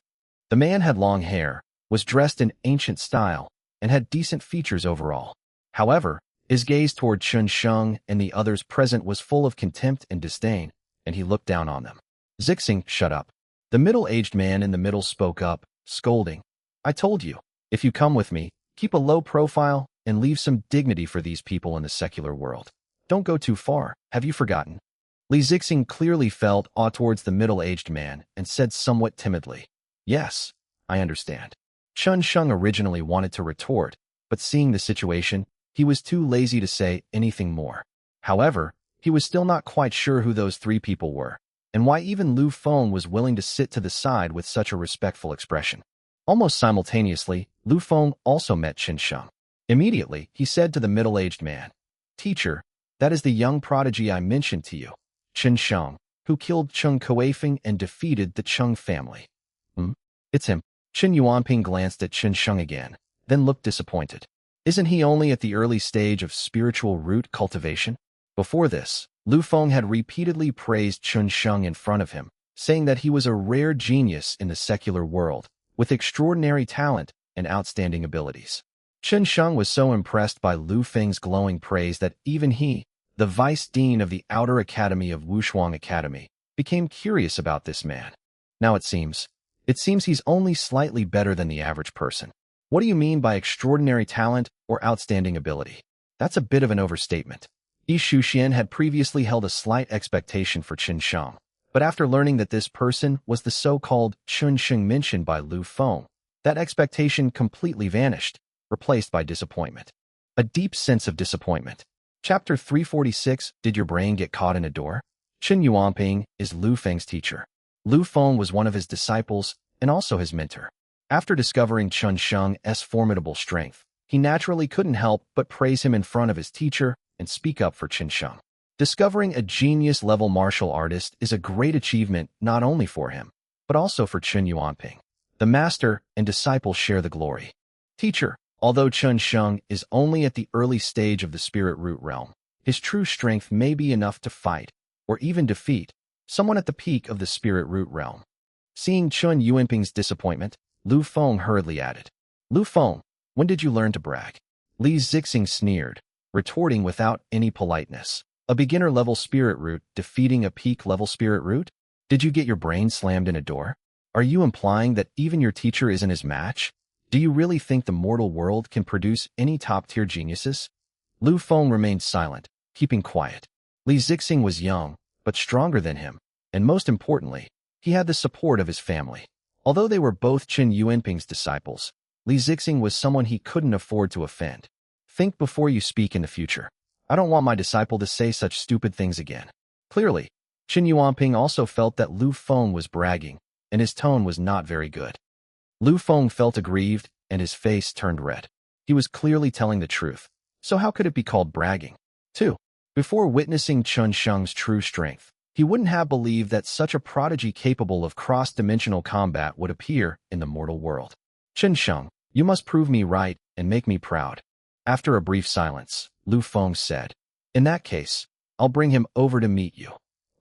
The man had long hair, was dressed in ancient style, and had decent features overall. However, his gaze toward Chen Sheng and the others present was full of contempt and disdain, and he looked down on them. Zixing, shut up. The middle-aged man in the middle spoke up, scolding. I told you, if you come with me, keep a low profile and leave some dignity for these people in the secular world. Don't go too far, have you forgotten? Li Zixing clearly felt awe towards the middle-aged man and said somewhat timidly, Yes, I understand. Chen Sheng originally wanted to retort, but seeing the situation, he was too lazy to say anything more. However, he was still not quite sure who those three people were, and why even Lu Feng was willing to sit to the side with such a respectful expression. Almost simultaneously, Lu Feng also met Chen Sheng. Immediately, he said to the middle-aged man, Teacher, that is the young prodigy I mentioned to you, Chen Sheng, who killed Cheng Kueifeng and defeated the Cheng family. It's him. Chen Yuanping glanced at Chen Sheng again, then looked disappointed. Isn't he only at the early stage of spiritual root cultivation? Before this, Lu Feng had repeatedly praised Chen Sheng in front of him, saying that he was a rare genius in the secular world, with extraordinary talent and outstanding abilities. Chen Sheng was so impressed by Lu Feng's glowing praise that even he, the vice dean of the Outer Academy of Wushuang Academy, became curious about this man. Now it seems he's only slightly better than the average person. What do you mean by extraordinary talent or outstanding ability? That's a bit of an overstatement. Yi Xuxian had previously held a slight expectation for Chen Sheng, but after learning that this person was the so-called Chen Sheng mentioned by Lu Feng, that expectation completely vanished, replaced by disappointment. A deep sense of disappointment. Chapter 346, Did Your Brain Get Caught in a Door? Chen Yuanping is Lu Feng's teacher. Lu Feng was one of his disciples and also his mentor. After discovering Chen Sheng's formidable strength, he naturally couldn't help but praise him in front of his teacher and speak up for Chen Sheng. Discovering a genius-level martial artist is a great achievement not only for him, but also for Chen Yuanping. The master and disciple share the glory. Teacher, although Chen Sheng is only at the early stage of the spirit root realm, his true strength may be enough to fight, or even defeat, someone at the peak of the spirit root realm. Seeing Chen Yuanping's disappointment, Lu Feng hurriedly added, Lu Feng, when did you learn to brag? Li Zixing sneered, retorting without any politeness. A beginner-level spirit root defeating a peak-level spirit root? Did you get your brain slammed in a door? Are you implying that even your teacher isn't his match? Do you really think the mortal world can produce any top-tier geniuses? Lu Feng remained silent, keeping quiet. Li Zixing was young, but stronger than him, and most importantly, he had the support of his family. Although they were both Chen Yuanping's disciples, Li Zixing was someone he couldn't afford to offend. Think before you speak in the future. I don't want my disciple to say such stupid things again. Clearly, Chen Yuanping also felt that Lu Feng was bragging, and his tone was not very good. Lu Feng felt aggrieved, and his face turned red. He was clearly telling the truth, so how could it be called bragging? 2. Before witnessing Chun Sheng's true strength, he wouldn't have believed that such a prodigy capable of cross-dimensional combat would appear in the mortal world. Chun Sheng, you must prove me right and make me proud. After a brief silence, Lu Feng said, in that case, I'll bring him over to meet you.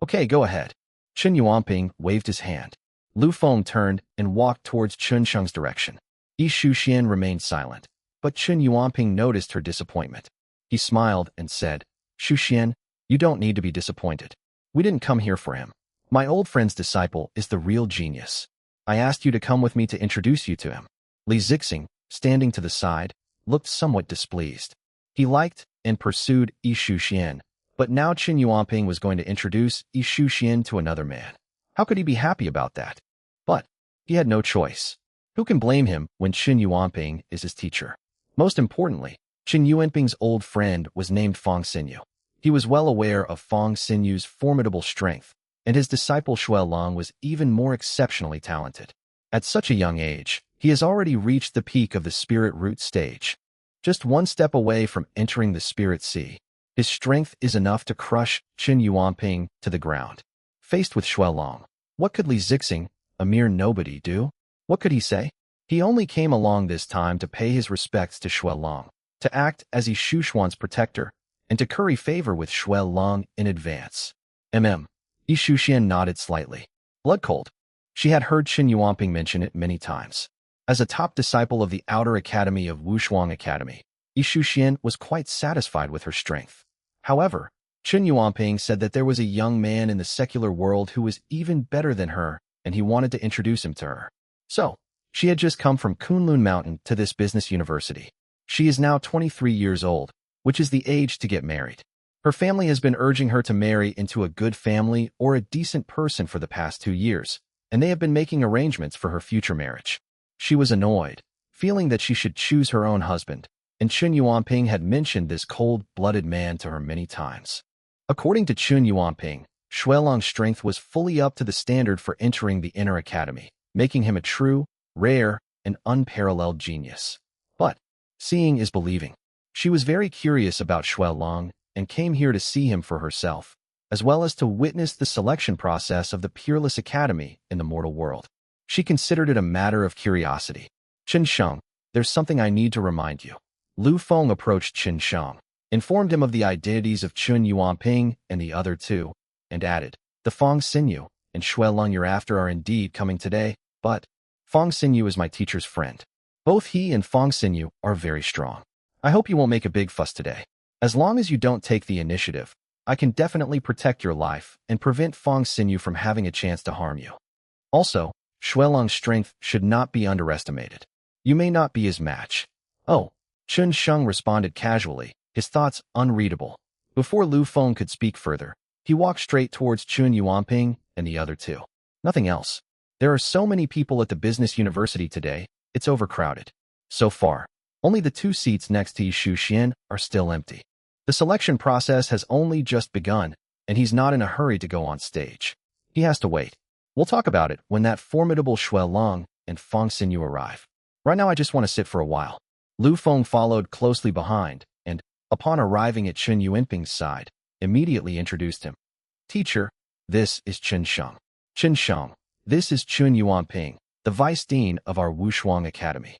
Okay, go ahead. Chen Yuanping waved his hand. Lu Feng turned and walked towards Chun Sheng's direction. Yi Shuxian remained silent, but Chen Yuanping noticed her disappointment. He smiled and said, Shuxian, you don't need to be disappointed. We didn't come here for him. My old friend's disciple is the real genius. I asked you to come with me to introduce you to him. Li Zixing, standing to the side, looked somewhat displeased. He liked and pursued Yi Shuxian, but now Chen Yuanping was going to introduce Yi Shuxian to another man. How could he be happy about that? But he had no choice. Who can blame him when Chen Yuanping is his teacher? Most importantly, Chen Yuanping's old friend was named Fang Xinyu. He was well aware of Fang Xinyu's formidable strength, and his disciple Xuelong was even more exceptionally talented. At such a young age, he has already reached the peak of the spirit root stage. Just one step away from entering the spirit sea, his strength is enough to crush Chen Yuanping to the ground. Faced with Xuelong, what could Li Zixing, a mere nobody, do? What could he say? He only came along this time to pay his respects to Xuelong, to act as Yi Shuxian's protector, and to curry favor with Xuelong in advance. Yi Shuxian nodded slightly. Blood cold. She had heard Chen Yuanping mention it many times. As a top disciple of the outer academy of Wushuang Academy, Yi Shuxian was quite satisfied with her strength. However, Chen Yuanping said that there was a young man in the secular world who was even better than her, and he wanted to introduce him to her. So, she had just come from Kunlun Mountain to this business university. She is now 23 years old, which is the age to get married. Her family has been urging her to marry into a good family or a decent person for the past 2 years, and they have been making arrangements for her future marriage. She was annoyed, feeling that she should choose her own husband, and Chen Yuanping had mentioned this cold-blooded man to her many times. According to Chen Yuanping, Xuelong's strength was fully up to the standard for entering the inner academy, making him a true, rare, and unparalleled genius. But seeing is believing. She was very curious about Xuelong and came here to see him for herself, as well as to witness the selection process of the Peerless Academy in the mortal world. She considered it a matter of curiosity. Chen Sheng, there's something I need to remind you. Lu Feng approached Chen Sheng, informed him of the identities of Chen Yuanping and the other two, and added, the Fang Xinyu and Xuelong you're after are indeed coming today, but Fang Xinyu is my teacher's friend. Both he and Fang Xinyu are very strong. I hope you won't make a big fuss today. As long as you don't take the initiative, I can definitely protect your life and prevent Fang Xinyu from having a chance to harm you. Also, Xuelong's strength should not be underestimated. You may not be his match. Oh, Chen Sheng responded casually, his thoughts unreadable. Before Lu Feng could speak further, he walked straight towards Chen Yuanping and the other two. Nothing else. There are so many people at the business university today, it's overcrowded. So far, only the 2 seats next to Yi Shuxian are still empty. The selection process has only just begun, and he's not in a hurry to go on stage. He has to wait. We'll talk about it when that formidable Xuelong and Fang Xinyu arrive. Right now I just want to sit for a while. Lu Feng followed closely behind, and, upon arriving at Chen Yuanping's side, immediately introduced him. Teacher, this is Chen Sheng. Chen Sheng, this is Chen Yuanping, the Vice Dean of our Wushuang Academy.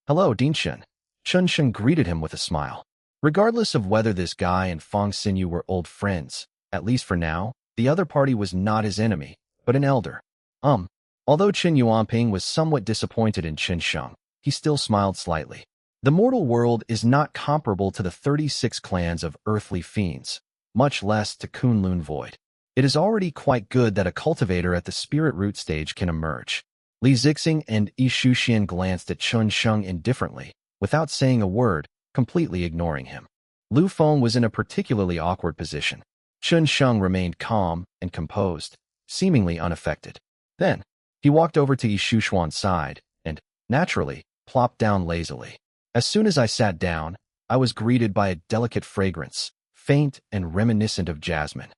Hello, Dean Chen. Chen Sheng greeted him with a smile. Regardless of whether this guy and Fang Xinyu were old friends, at least for now, the other party was not his enemy, but an elder. Although Chen Yuanping was somewhat disappointed in Chen Sheng, he still smiled slightly. The mortal world is not comparable to the 36 clans of earthly fiends, much less to Kunlun Void. It is already quite good that a cultivator at the spirit root stage can emerge. Li Zixing and Yi Shuxian glanced at Chen Sheng indifferently, without saying a word, completely ignoring him. Lu Feng was in a particularly awkward position. Chen Sheng remained calm and composed, seemingly unaffected. Then, he walked over to Yi Shuxian's side and, naturally, plopped down lazily. As soon as I sat down, I was greeted by a delicate fragrance, faint and reminiscent of jasmine.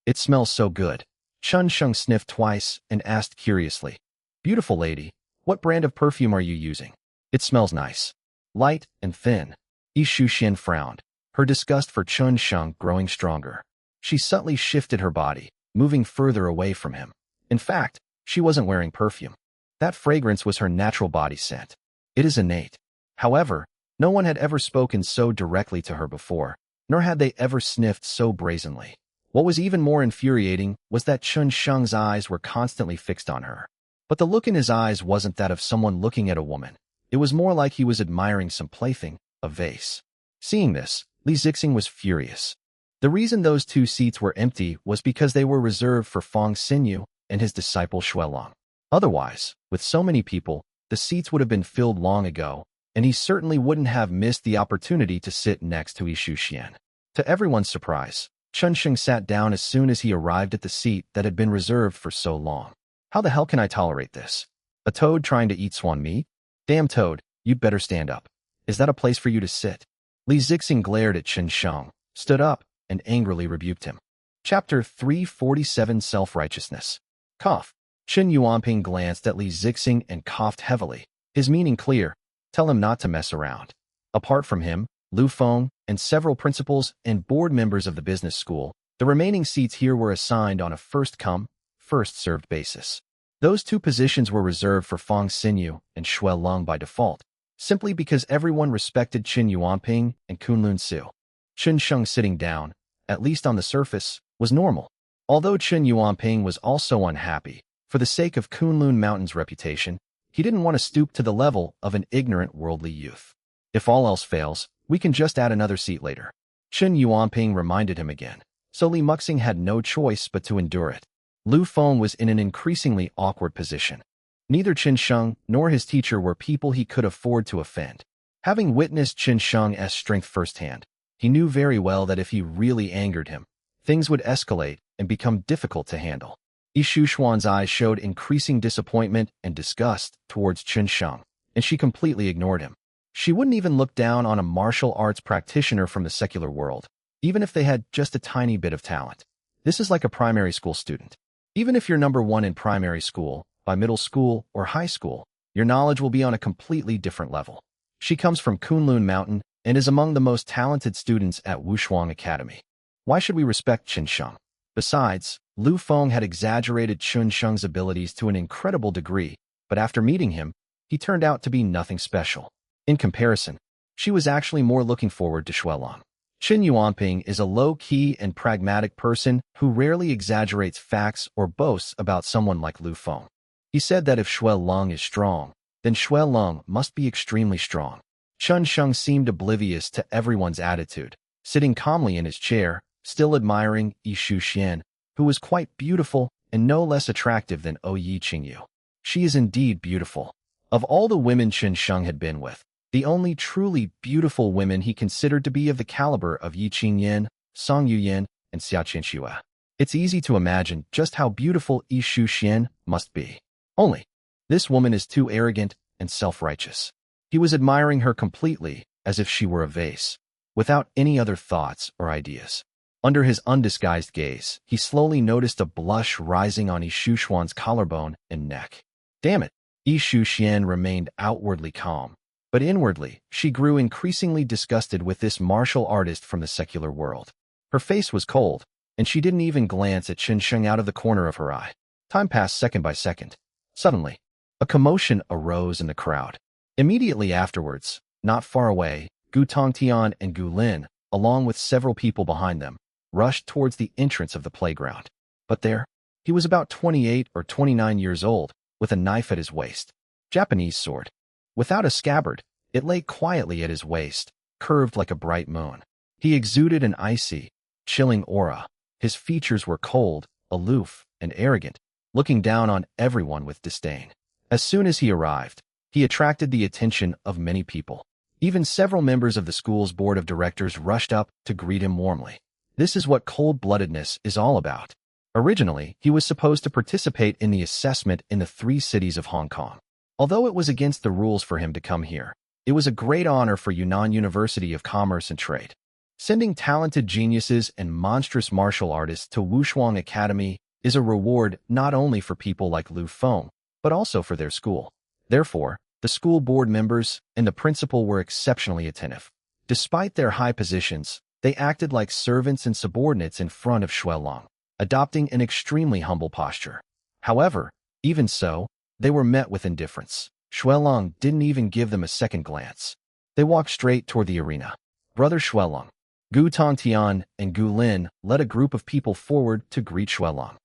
It smells so good. Chen Sheng sniffed twice and asked curiously, Beautiful lady, what brand of perfume are you using? It smells nice. Light and thin. Yi Shuxian frowned, her disgust for Chun Sheng growing stronger. She subtly shifted her body, moving further away from him. In fact, she wasn't wearing perfume. That fragrance was her natural body scent. It is innate. However, no one had ever spoken so directly to her before, nor had they ever sniffed so brazenly. What was even more infuriating was that Chun Sheng's eyes were constantly fixed on her. But the look in his eyes wasn't that of someone looking at a woman. It was more like he was admiring some plaything, a vase. Seeing this, Li Zixing was furious. The reason those 2 seats were empty was because they were reserved for Fong Xinyu and his disciple Xuelong. Otherwise, with so many people, the seats would have been filled long ago, and he certainly wouldn't have missed the opportunity to sit next to Yi Shuxian. To everyone's surprise, Chun Sheng sat down as soon as he arrived at the seat that had been reserved for so long. How the hell can I tolerate this? A toad trying to eat swan meat? Damn toad, you'd better stand up. Is that a place for you to sit? Li Zixing glared at Chun Sheng, stood up, and angrily rebuked him. Chapter 347 Self-Righteousness. Cough. Chen Yuanping glanced at Li Zixing and coughed heavily, his meaning clear. Tell him not to mess around. Apart from him, Lu Feng, and several principals and board members of the business school, the remaining seats here were assigned on a first-come, first-served basis. Those 2 positions were reserved for Fong Xinyu and Xuelong by default, simply because everyone respected Chen Yuanping and Kunlun Su. Chun Sheng sitting down, at least on the surface, was normal. Although Chen Yuanping was also unhappy, for the sake of Kunlun Mountain's reputation, he didn't want to stoop to the level of an ignorant worldly youth. If all else fails, we can just add another seat later. Chen Yuanping reminded him again, so Li Muxing had no choice but to endure it. Lu Feng was in an increasingly awkward position. Neither Qin Sheng nor his teacher were people he could afford to offend. Having witnessed Qin Sheng's strength firsthand, he knew very well that if he really angered him, things would escalate and become difficult to handle. Yi Shuxuan's eyes showed increasing disappointment and disgust towards Qin Sheng, and she completely ignored him. She wouldn't even look down on a martial arts practitioner from the secular world, even if they had just a tiny bit of talent. This is like a primary school student. Even if you're number 1 in primary school, by middle school or high school, your knowledge will be on a completely different level. She comes from Kunlun Mountain and is among the most talented students at Wushuang Academy. Why should we respect Qin Sheng? Besides, Lu Feng had exaggerated Qin Sheng's abilities to an incredible degree, but after meeting him, he turned out to be nothing special. In comparison, she was actually more looking forward to Xuelong. Qin Yuanping is a low-key and pragmatic person who rarely exaggerates facts or boasts about someone like Lu Feng. He said that if Xuelong is strong, then Xuelong must be extremely strong. Chun Sheng seemed oblivious to everyone's attitude, sitting calmly in his chair, still admiring Yi Shuxian, who was quite beautiful and no less attractive than Yi Qingyu. She is indeed beautiful. Of all the women Qin Sheng had been with, the only truly beautiful women he considered to be of the caliber of Yi Qingyan, Song Yuyan, and Xia Qianxua. It's easy to imagine just how beautiful Yi Shuxian must be. Only, this woman is too arrogant and self-righteous. He was admiring her completely, as if she were a vase, without any other thoughts or ideas. Under his undisguised gaze, he slowly noticed a blush rising on Yi Shuxuan's collarbone and neck. Damn it! Yi Shuxian remained outwardly calm, but inwardly, she grew increasingly disgusted with this martial artist from the secular world. Her face was cold, and she didn't even glance at Qin Sheng out of the corner of her eye. Time passed second by second. Suddenly, a commotion arose in the crowd. Immediately afterwards, not far away, Gu Tongtian and Gu Lin, along with several people behind them, rushed towards the entrance of the playground. But there, he was about 28 or 29 years old, with a knife at his waist. Japanese sword. Without a scabbard, it lay quietly at his waist, curved like a bright moon. He exuded an icy, chilling aura. His features were cold, aloof, and arrogant, looking down on everyone with disdain. As soon as he arrived, he attracted the attention of many people. Even several members of the school's board of directors rushed up to greet him warmly. This is what cold-bloodedness is all about. Originally, he was supposed to participate in the assessment in the 3 cities of Hong Kong. Although it was against the rules for him to come here, it was a great honor for Yunnan University of Commerce and Trade. Sending talented geniuses and monstrous martial artists to Wushuang Academy is a reward not only for people like Lu Feng, but also for their school. Therefore, the school board members and the principal were exceptionally attentive. Despite their high positions, they acted like servants and subordinates in front of Xuelong, adopting an extremely humble posture. However, even so, they were met with indifference. Xuelong didn't even give them a second glance. They walked straight toward the arena. Brother Xuelong, Gu Tongtian and Gu Lin led a group of people forward to greet Xuelong.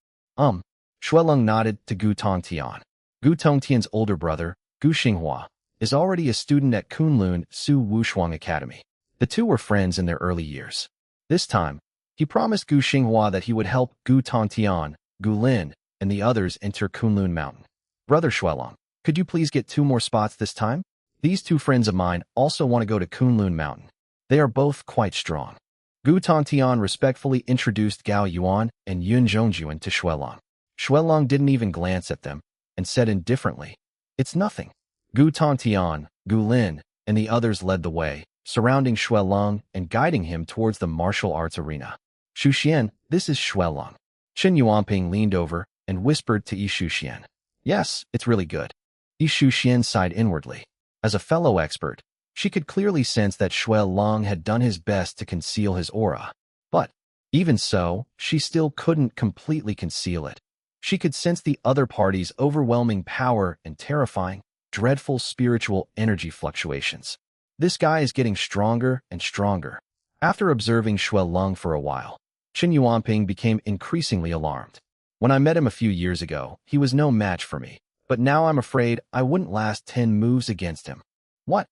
Xuelong nodded to Gu Tongtian. Gu Tongtian's older brother, Gu Xinghua, is already a student at Kunlun Su Wushuang Academy. The two were friends in their early years. This time, he promised Gu Xinghua that he would help Gu Tongtian, Gu Lin, and the others enter Kunlun Mountain. Brother Xuelong, could you please get 2 more spots this time? These 2 friends of mine also want to go to Kunlun Mountain. They are both quite strong. Gu Tongtian respectfully introduced Gao Yuan and Yun Zhongjuan to Xuelong. Xuelong didn't even glance at them and said indifferently, "It's nothing." Gu Tongtian, Gu Lin, and the others led the way, surrounding Xuelong and guiding him towards the martial arts arena. "Xu Xian, this is Xuelong." Chen Yuanping leaned over and whispered to Yi Xu Xian. "Yes, it's really good." Yi Xu Xian sighed inwardly. As a fellow expert, she could clearly sense that Xuelong had done his best to conceal his aura. But, even so, she still couldn't completely conceal it. She could sense the other party's overwhelming power and terrifying, dreadful spiritual energy fluctuations. This guy is getting stronger and stronger. After observing Xuelong for a while, Chen Yuanping became increasingly alarmed. When I met him a few years ago, he was no match for me, but now I'm afraid I wouldn't last 10 moves against him. What?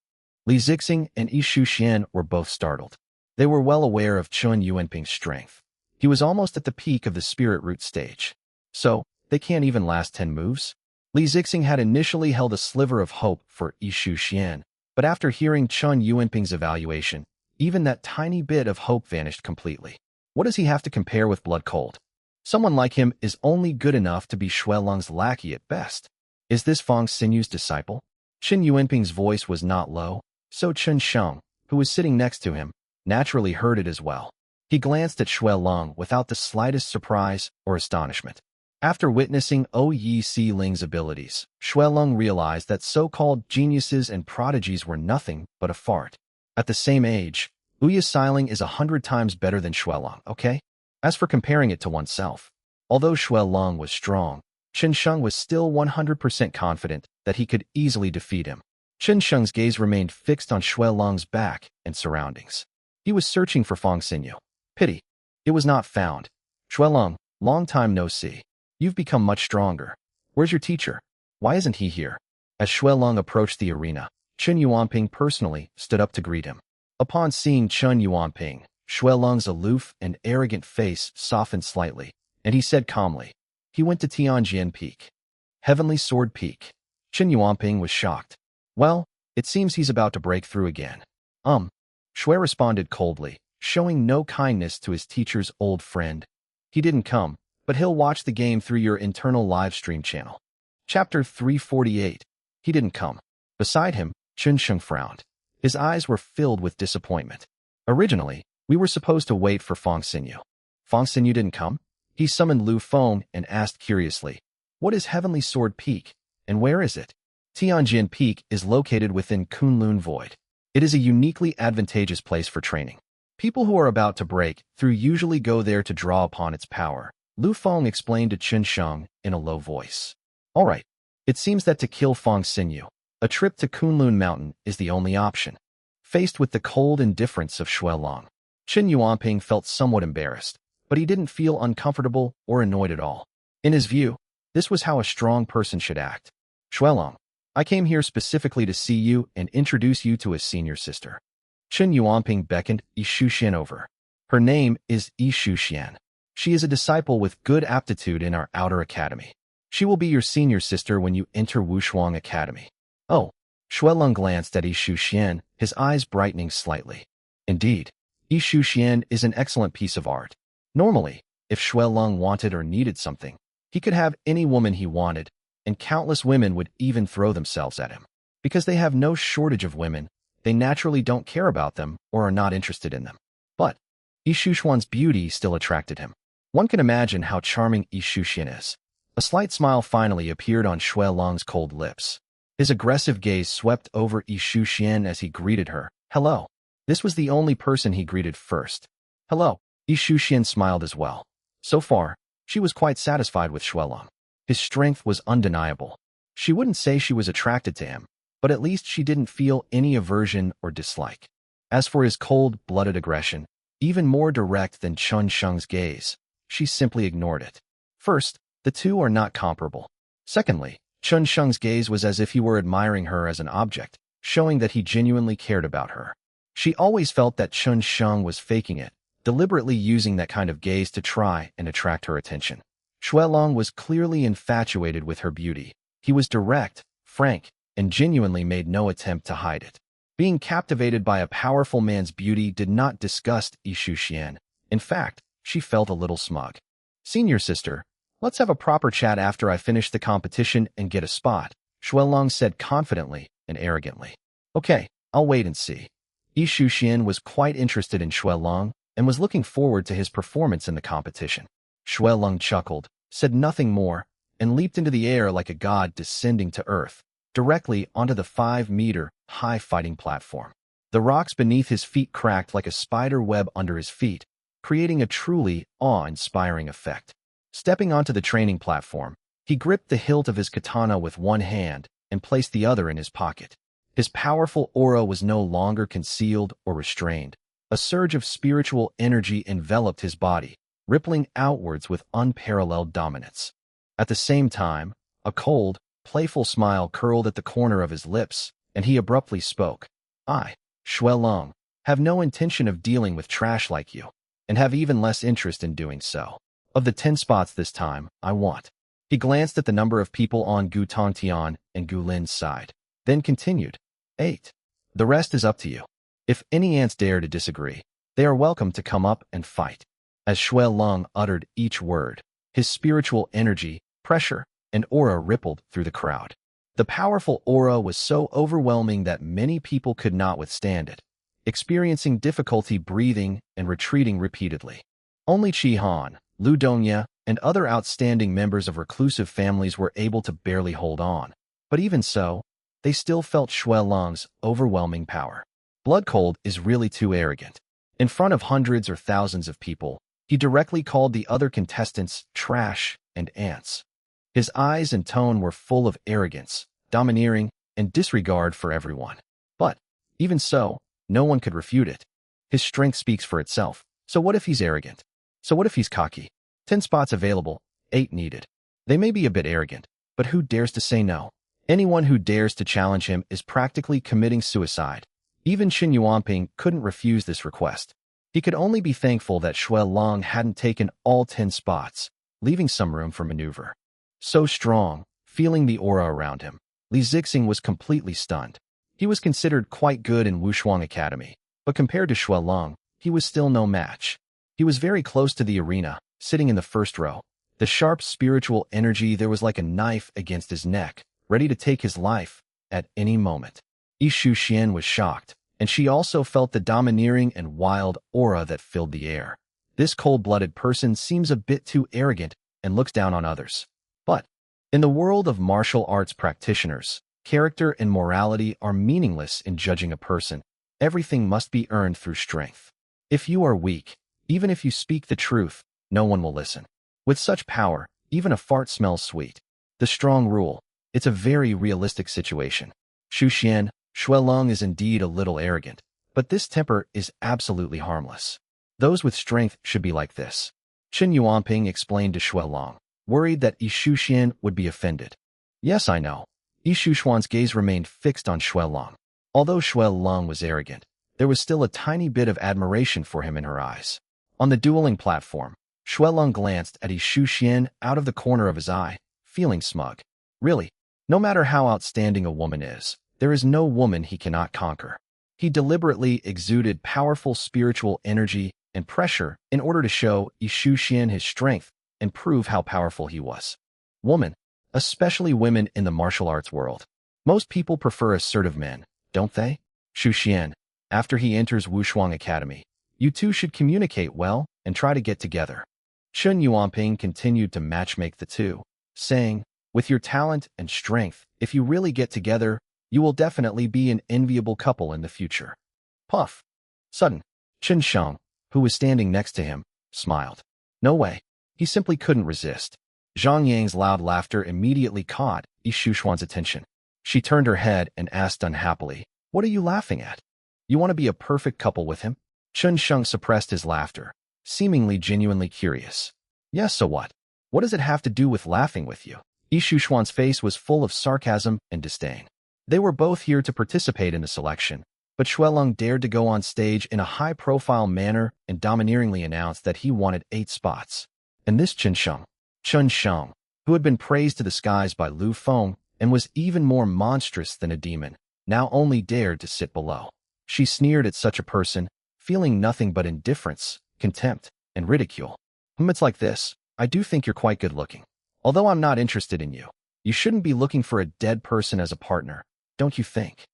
Li Zixing and Yi Xu Xian were both startled. They were well aware of Chen Yuanping's strength. He was almost at the peak of the spirit root stage. So, they can't even last 10 moves? Li Zixing had initially held a sliver of hope for Yi Xu Xian, but after hearing Chen Yuanping's evaluation, even that tiny bit of hope vanished completely. What does he have to compare with Blood Cold? Someone like him is only good enough to be Xuelong's lackey at best. Is this Fang Sinyu's disciple? Chen Yuanping's voice was not low, so Chen Sheng, who was sitting next to him, naturally heard it as well. He glanced at Xuelong without the slightest surprise or astonishment. After witnessing Yi Si Ling's abilities, Xuelong realized that so-called geniuses and prodigies were nothing but a fart. At the same age, Yi Si Ling is 100 times better than Xuelong, okay? As for comparing it to oneself, although Xuelong was strong, Chen Sheng was still 100% confident that he could easily defeat him. Chen Sheng's gaze remained fixed on Xuelong's back and surroundings. He was searching for Fang Xinyu. Pity. It was not found. Xuelong, long time no see. You've become much stronger. Where's your teacher? Why isn't he here? As Xuelong approached the arena, Chen Yuanping personally stood up to greet him. Upon seeing Chen Yuanping, Xuelong's aloof and arrogant face softened slightly, and he said calmly, "He went to Tianjian Peak." Heavenly Sword Peak. Chen Yuanping was shocked. "Well, it seems he's about to break through again." Shui responded coldly, showing no kindness to his teacher's old friend. "He didn't come, but he'll watch the game through your internal live stream channel." Chapter 348. He didn't come. Beside him, Chen Sheng frowned. His eyes were filled with disappointment. Originally, we were supposed to wait for Fang Xinyu. Fang Xinyu didn't come? He summoned Lu Feng and asked curiously, "What is Heavenly Sword Peak, and where is it?" Tianjian Peak is located within Kunlun Void. It is a uniquely advantageous place for training. People who are about to break through usually go there to draw upon its power, Lu Feng explained to Chen Sheng in a low voice. "All right, it seems that to kill Fang Xinyu, a trip to Kunlun Mountain is the only option." Faced with the cold indifference of Xuelong, Chen Yuanping felt somewhat embarrassed, but he didn't feel uncomfortable or annoyed at all. In his view, this was how a strong person should act. "Xuelong, I came here specifically to see you and introduce you to his senior sister." Chen Yuanping beckoned Yi Xu Xian over. "Her name is Yi Xu Xian. She is a disciple with good aptitude in our outer academy. She will be your senior sister when you enter Wushuang Academy." Oh, Xuelong glanced at Yi Xu Xian, his eyes brightening slightly. Indeed, Yi Xu Xian is an excellent piece of art. Normally, if Xuelong wanted or needed something, he could have any woman he wanted, and countless women would even throw themselves at him. Because they have no shortage of women, they naturally don't care about them or are not interested in them. But Yi Xu Xian's beauty still attracted him. One can imagine how charming Yi Xu Xian is. A slight smile finally appeared on Shui Long's cold lips. His aggressive gaze swept over Yi Shuxian as he greeted her. Hello. This was the only person he greeted first. Hello. Yi Shuxian smiled as well. So far, she was quite satisfied with Shui Long. His strength was undeniable. She wouldn't say she was attracted to him, but at least she didn't feel any aversion or dislike. As for his cold-blooded aggression, even more direct than Chun Sheng's gaze, she simply ignored it. First, the two are not comparable. Secondly, Chun Sheng's gaze was as if he were admiring her as an object, showing that he genuinely cared about her. She always felt that Chun Sheng was faking it, deliberately using that kind of gaze to try and attract her attention. Shui Long was clearly infatuated with her beauty. He was direct, frank, and genuinely made no attempt to hide it. Being captivated by a powerful man's beauty did not disgust Yi Shuxian. In fact, she felt a little smug. Senior sister, let's have a proper chat after I finish the competition and get a spot, Shui Long said confidently and arrogantly. Okay, I'll wait and see. Yi Shuxian was quite interested in Shui Long and was looking forward to his performance in the competition. Shui Long chuckled, said nothing more, and leaped into the air like a god descending to earth, directly onto the 5-meter-high fighting platform. The rocks beneath his feet cracked like a spider web under his feet, creating a truly awe-inspiring effect. Stepping onto the training platform, he gripped the hilt of his katana with one hand and placed the other in his pocket. His powerful aura was no longer concealed or restrained. A surge of spiritual energy enveloped his body, rippling outwards with unparalleled dominance. At the same time, a cold, playful smile curled at the corner of his lips, and he abruptly spoke. I, Shui Long, have no intention of dealing with trash like you, and have even less interest in doing so. Of the 10 spots this time, I want. He glanced at the number of people on Gu Tongtian and Gu Lin's side, then continued. 8. The rest is up to you. If any ants dare to disagree, they are welcome to come up and fight. As Shui Long uttered each word, his spiritual energy, pressure, and aura rippled through the crowd. The powerful aura was so overwhelming that many people could not withstand it, experiencing difficulty breathing and retreating repeatedly. Only Qi Han, Lu Dongya, and other outstanding members of reclusive families were able to barely hold on. But even so, they still felt Shui Long's overwhelming power. Blood Cold is really too arrogant. In front of hundreds or thousands of people, he directly called the other contestants trash and ants. His eyes and tone were full of arrogance, domineering, and disregard for everyone. But, even so, no one could refute it. His strength speaks for itself. So what if he's arrogant? So what if he's cocky? 10 spots available, 8 needed. They may be a bit arrogant, but who dares to say no? Anyone who dares to challenge him is practically committing suicide. Even Qin Yuanping couldn't refuse this request. He could only be thankful that Shui Long hadn't taken all 10 spots, leaving some room for maneuver. So strong, feeling the aura around him, Li Zixing was completely stunned. He was considered quite good in Wushuang Academy, but compared to Shui Long, he was still no match. He was very close to the arena, sitting in the first row. The sharp spiritual energy there was like a knife against his neck, ready to take his life at any moment. Yi Shuxian was shocked, and she also felt the domineering and wild aura that filled the air. This cold-blooded person seems a bit too arrogant and looks down on others. But, in the world of martial arts practitioners, character and morality are meaningless in judging a person. Everything must be earned through strength. If you are weak, even if you speak the truth, no one will listen. With such power, even a fart smells sweet. The strong rule. It's a very realistic situation. Shuxian, Shui Long is indeed a little arrogant, but this temper is absolutely harmless. Those with strength should be like this. Qin Yuanping explained to Shui Long, worried that Yi Shuxian would be offended. Yes, I know. Yi Shuxian's gaze remained fixed on Shui Long. Although Shui Long was arrogant, there was still a tiny bit of admiration for him in her eyes. On the dueling platform, Shui Long glanced at Yi Shuxian out of the corner of his eye, feeling smug. Really, no matter how outstanding a woman is, there is no woman he cannot conquer. He deliberately exuded powerful spiritual energy and pressure in order to show Yi Shuxian his strength and prove how powerful he was. Woman, especially women in the martial arts world. Most people prefer assertive men, don't they? Shuxian, after he enters Wushuang Academy, you two should communicate well and try to get together. Qin Yuanping continued to matchmake the two. saying, "With your talent and strength, if you really get together, you will definitely be an enviable couple in the future." Puff. Sudden. Chen Sheng, who was standing next to him, smiled. No way. He simply couldn't resist. Zhang Yang's loud laughter immediately caught Yi Shushuan's attention. She turned her head and asked unhappily, "What are you laughing at? You want to be a perfect couple with him?" Chen Sheng suppressed his laughter, seemingly genuinely curious. "Yes, so what? What does it have to do with laughing with you?" Yi Shushuan's face was full of sarcasm and disdain. They were both here to participate in the selection, but Xuelong dared to go on stage in a high-profile manner and domineeringly announced that he wanted 8 spots. And this Chen Sheng, who had been praised to the skies by Lu Feng and was even more monstrous than a demon, now only dared to sit below. She sneered at such a person, feeling nothing but indifference, contempt, and ridicule. It's like this. I do think you're quite good-looking. Although I'm not interested in you, you shouldn't be looking for a dead person as a partner, don't you think?"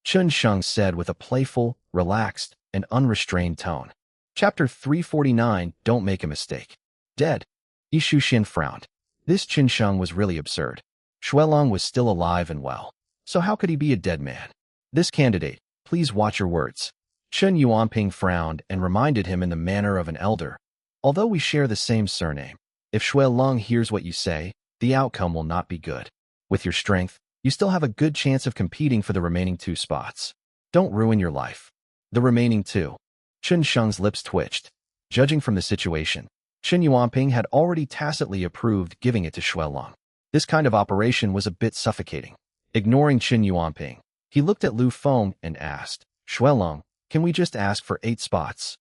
Chen Sheng said with a playful, relaxed, and unrestrained tone. Chapter 349, Don't Make a Mistake. Dead. Yi Shushin frowned. This Chen Sheng was really absurd. Xuelong was still alive and well, so how could he be a dead man? This candidate, please watch your words. Chen Yuanping frowned and reminded him in the manner of an elder. Although we share the same surname, if Xuelong hears what you say, the outcome will not be good. With your strength, you still have a good chance of competing for the remaining 2 spots. Don't ruin your life. The remaining 2. Chen Sheng's lips twitched. Judging from the situation, Chen Yuanping had already tacitly approved giving it to Xuelong. This kind of operation was a bit suffocating. Ignoring Chen Yuanping, he looked at Lu Feng and asked, "Xuelong, can we just ask for 8 spots?"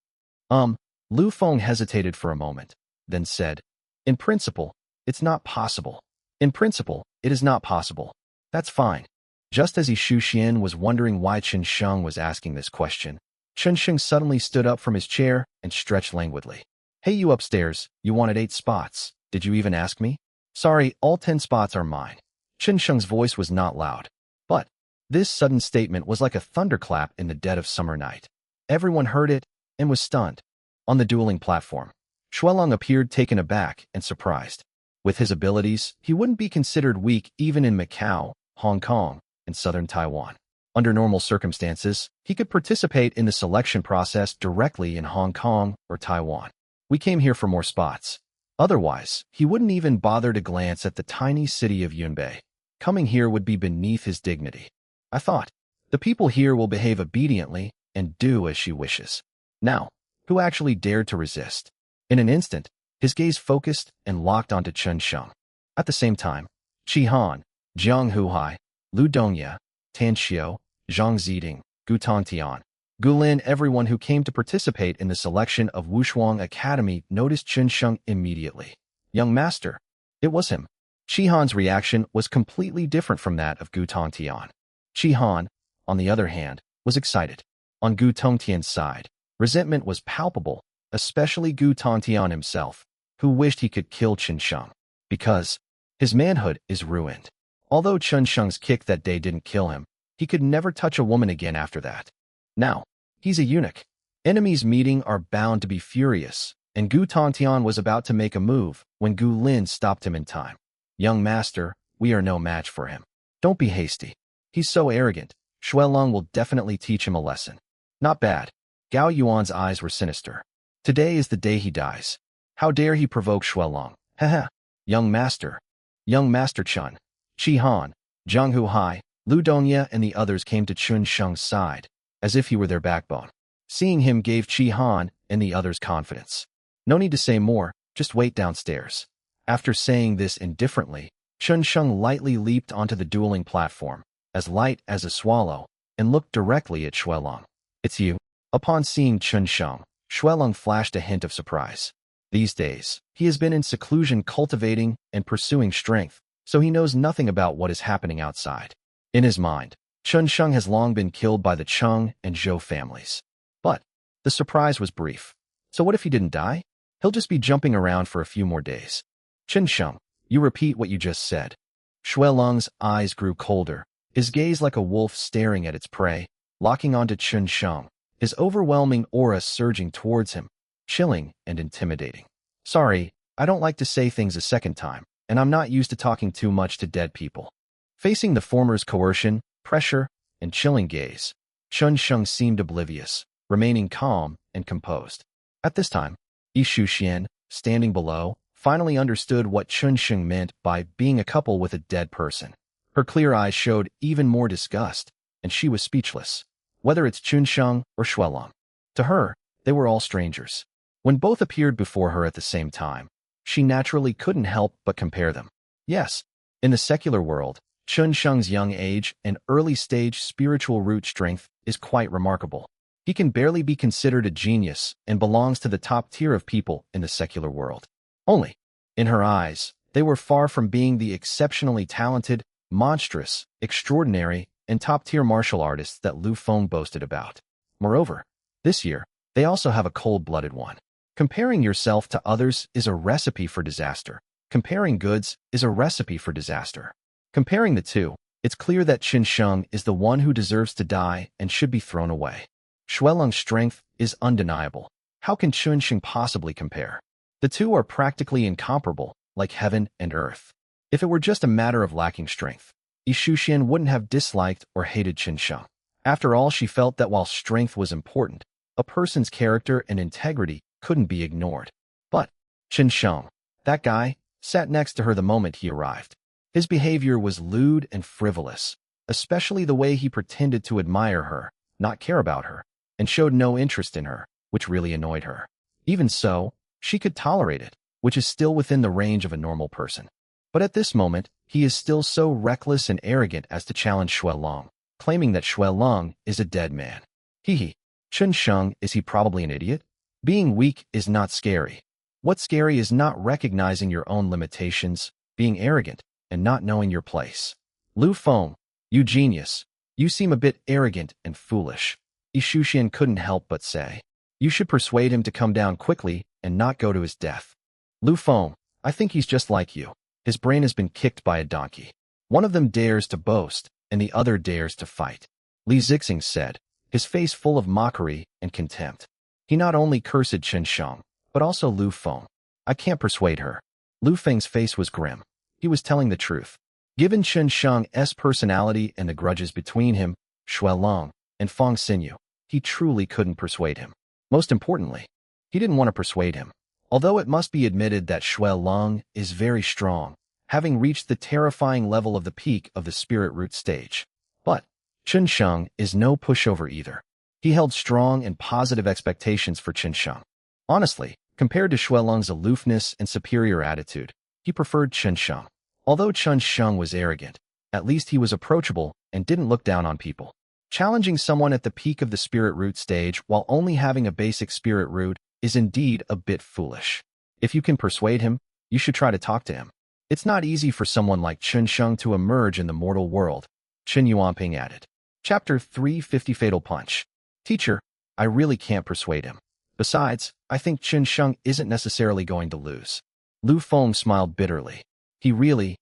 Lu Feng hesitated for a moment, then said, "In principle, it's not possible. In principle, it is not possible. That's fine." Just as Yi Shushin was wondering why Chen Sheng was asking this question, Chen Sheng suddenly stood up from his chair and stretched languidly. "Hey, you upstairs, you wanted 8 spots. Did you even ask me?" "Sorry, all 10 spots are mine." Chen Sheng's voice was not loud, but this sudden statement was like a thunderclap in the dead of summer night. Everyone heard it and was stunned. On the dueling platform, Xuelong appeared taken aback and surprised. With his abilities, he wouldn't be considered weak even in Macau, Hong Kong, and southern Taiwan. Under normal circumstances, he could participate in the selection process directly in Hong Kong or Taiwan. "We came here for more spots." Otherwise, he wouldn't even bother to glance at the tiny city of Yunbei. Coming here would be beneath his dignity. "I thought, the people here will behave obediently and do as she wishes." Now, who actually dared to resist? In an instant, his gaze focused and locked onto Chen Sheng. At the same time, Qi Han, Jiang Huhai, Lu Dongya, Tan Xiao, Zhang Ziding, Gu Tongtian, Gu Lin, everyone who came to participate in the selection of Wushuang Academy noticed Chen Sheng immediately. "Young master." It was him. Qi Han's reaction was completely different from that of Gu Tongtian. Qi Han, on the other hand, was excited. On Gu Tongtian's side, resentment was palpable, especially Gu Tongtian himself, who wished he could kill Chen Sheng, because his manhood is ruined. Although Chen Sheng's kick that day didn't kill him, he could never touch a woman again after that. Now, he's a eunuch. Enemies meeting are bound to be furious, and Gu Tongtian was about to make a move when Gu Lin stopped him in time. "Young master, we are no match for him. Don't be hasty. He's so arrogant. Xuelong will definitely teach him a lesson." "Not bad." Gao Yuan's eyes were sinister. "Today is the day he dies. How dare he provoke Xuelong? Haha. Young master Chen." Qi Han, Zhang Huhai, Lu Dongya, and the others came to Chen Sheng's side, as if he were their backbone. Seeing him gave Qi Han and the others confidence. "No need to say more, just wait downstairs." After saying this indifferently, Chen Sheng lightly leaped onto the dueling platform, as light as a swallow, and looked directly at Xuelong. "It's you." Upon seeing Chen Sheng, Xuelong flashed a hint of surprise. These days, he has been in seclusion cultivating and pursuing strength, so he knows nothing about what is happening outside. In his mind, Chen Sheng has long been killed by the Cheng and Zhou families. But the surprise was brief. So what if he didn't die? He'll just be jumping around for a few more days. "Chen Sheng, you repeat what you just said." Xuelong's eyes grew colder, his gaze like a wolf staring at its prey, locking onto Chen Sheng, his overwhelming aura surging towards him, chilling and intimidating. "Sorry, I don't like to say things a second time, and I'm not used to talking too much to dead people. Facing the former's coercion, pressure, and chilling gaze, Chun Sheng seemed oblivious, remaining calm and composed. At this time, Yi Shuxian, standing below, finally understood what Chun Sheng meant by being a couple with a dead person. Her clear eyes showed even more disgust, and she was speechless. Whether it's Chun Sheng or Xuelong, to her, they were all strangers. When both appeared before her at the same time, she naturally couldn't help but compare them. Yes, in the secular world, Chun Sheng's young age and early-stage spiritual root strength is quite remarkable. He can barely be considered a genius and belongs to the top tier of people in the secular world. Only, in her eyes, they were far from being the exceptionally talented, monstrous, extraordinary, and top-tier martial artists that Lu Feng boasted about. Moreover, this year, they also have a cold-blooded one. Comparing yourself to others is a recipe for disaster. Comparing goods is a recipe for disaster. Comparing the two, it's clear that Chun Sheng is the one who deserves to die and should be thrown away. Xuelong's strength is undeniable. How can Chun Sheng possibly compare? The two are practically incomparable, like heaven and earth. If it were just a matter of lacking strength, Yi Shuxian wouldn't have disliked or hated Chun Sheng. After all, she felt that while strength was important, a person's character and integrity couldn't be ignored. But Chun Sheng, that guy, sat next to her the moment he arrived. His behavior was lewd and frivolous, especially the way he pretended to admire her, not care about her, and showed no interest in her, which really annoyed her. Even so, she could tolerate it, which is still within the range of a normal person. But at this moment, he is still so reckless and arrogant as to challenge Xuelong, claiming that Xuelong is a dead man. Hee. Chun Sheng, is he probably an idiot? Being weak is not scary. What's scary is not recognizing your own limitations, being arrogant, and not knowing your place. Lu Feng, you genius. You seem a bit arrogant and foolish. Yi Shuxian couldn't help but say. You should persuade him to come down quickly and not go to his death. Lu Feng, I think he's just like you. His brain has been kicked by a donkey. One of them dares to boast, and the other dares to fight. Li Zixing said, his face full of mockery and contempt. He not only cursed Chun Sheng, but also Lu Feng. I can't persuade her. Lu Feng's face was grim. He was telling the truth. Given Chun Sheng's personality and the grudges between him, Xuelong, and Feng Xinyu, he truly couldn't persuade him. Most importantly, he didn't want to persuade him. Although it must be admitted that Xuelong is very strong, having reached the terrifying level of the peak of the spirit root stage. But Chun Sheng is no pushover either. He held strong and positive expectations for Chun Sheng. Honestly, compared to Xuelong's aloofness and superior attitude, he preferred Chun Sheng. Although Chun Sheng was arrogant, at least he was approachable and didn't look down on people. Challenging someone at the peak of the spirit root stage while only having a basic spirit root is indeed a bit foolish. If you can persuade him, you should try to talk to him. It's not easy for someone like Chun Sheng to emerge in the mortal world, Qin Yuanping added. Chapter 350 Fatal Punch. Teacher, I really can't persuade him. Besides, I think Chun Sheng isn't necessarily going to lose. Lu Feng smiled bitterly. He really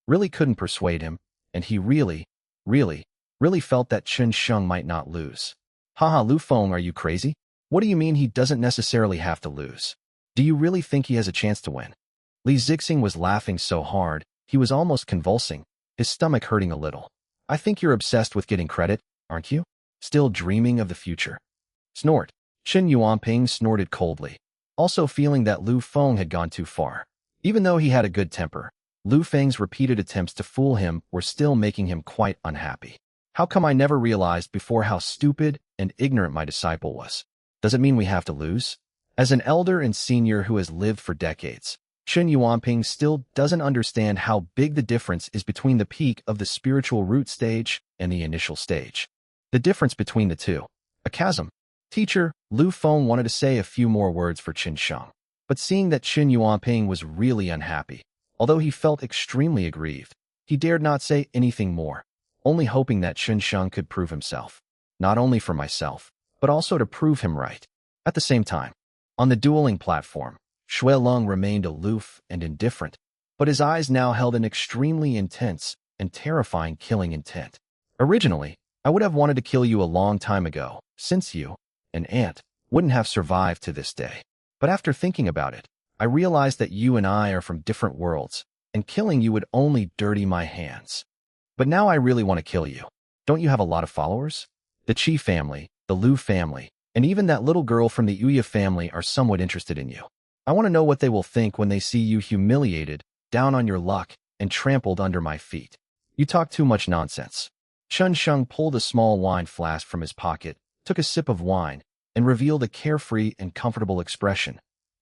couldn't persuade him, and he really felt that Chun Sheng might not lose. Haha, Lu Feng, are you crazy? What do you mean he doesn't necessarily have to lose? Do you really think he has a chance to win? Li Zixing was laughing so hard, he was almost convulsing, his stomach hurting a little. I think you're obsessed with getting credit, aren't you? Still dreaming of the future. Snort. Qin Yuanping snorted coldly, also feeling that Lu Feng had gone too far. Even though he had a good temper, Lu Feng's repeated attempts to fool him were still making him quite unhappy. How come I never realized before how stupid and ignorant my disciple was? Does it mean we have to lose? As an elder and senior who has lived for decades, Qin Yuanping still doesn't understand how big the difference is between the peak of the spiritual root stage and the initial stage. The difference between the two. A chasm. Teacher, Lu Feng wanted to say a few more words for Chun Sheng, but seeing that Qin Yuanping was really unhappy, although he felt extremely aggrieved, he dared not say anything more, only hoping that Chun Sheng could prove himself, not only for myself, but also to prove him right. At the same time, on the dueling platform, Xuelong remained aloof and indifferent, but his eyes now held an extremely intense and terrifying killing intent. Originally, I would have wanted to kill you a long time ago, since you, an ant, wouldn't have survived to this day. But after thinking about it, I realized that you and I are from different worlds, and killing you would only dirty my hands. But now I really want to kill you. Don't you have a lot of followers? The Chi family, the Liu family, and even that little girl from the Uya family are somewhat interested in you. I want to know what they will think when they see you humiliated, down on your luck, and trampled under my feet. You talk too much nonsense. Chun Sheng pulled a small wine flask from his pocket, took a sip of wine, and revealed a carefree and comfortable expression.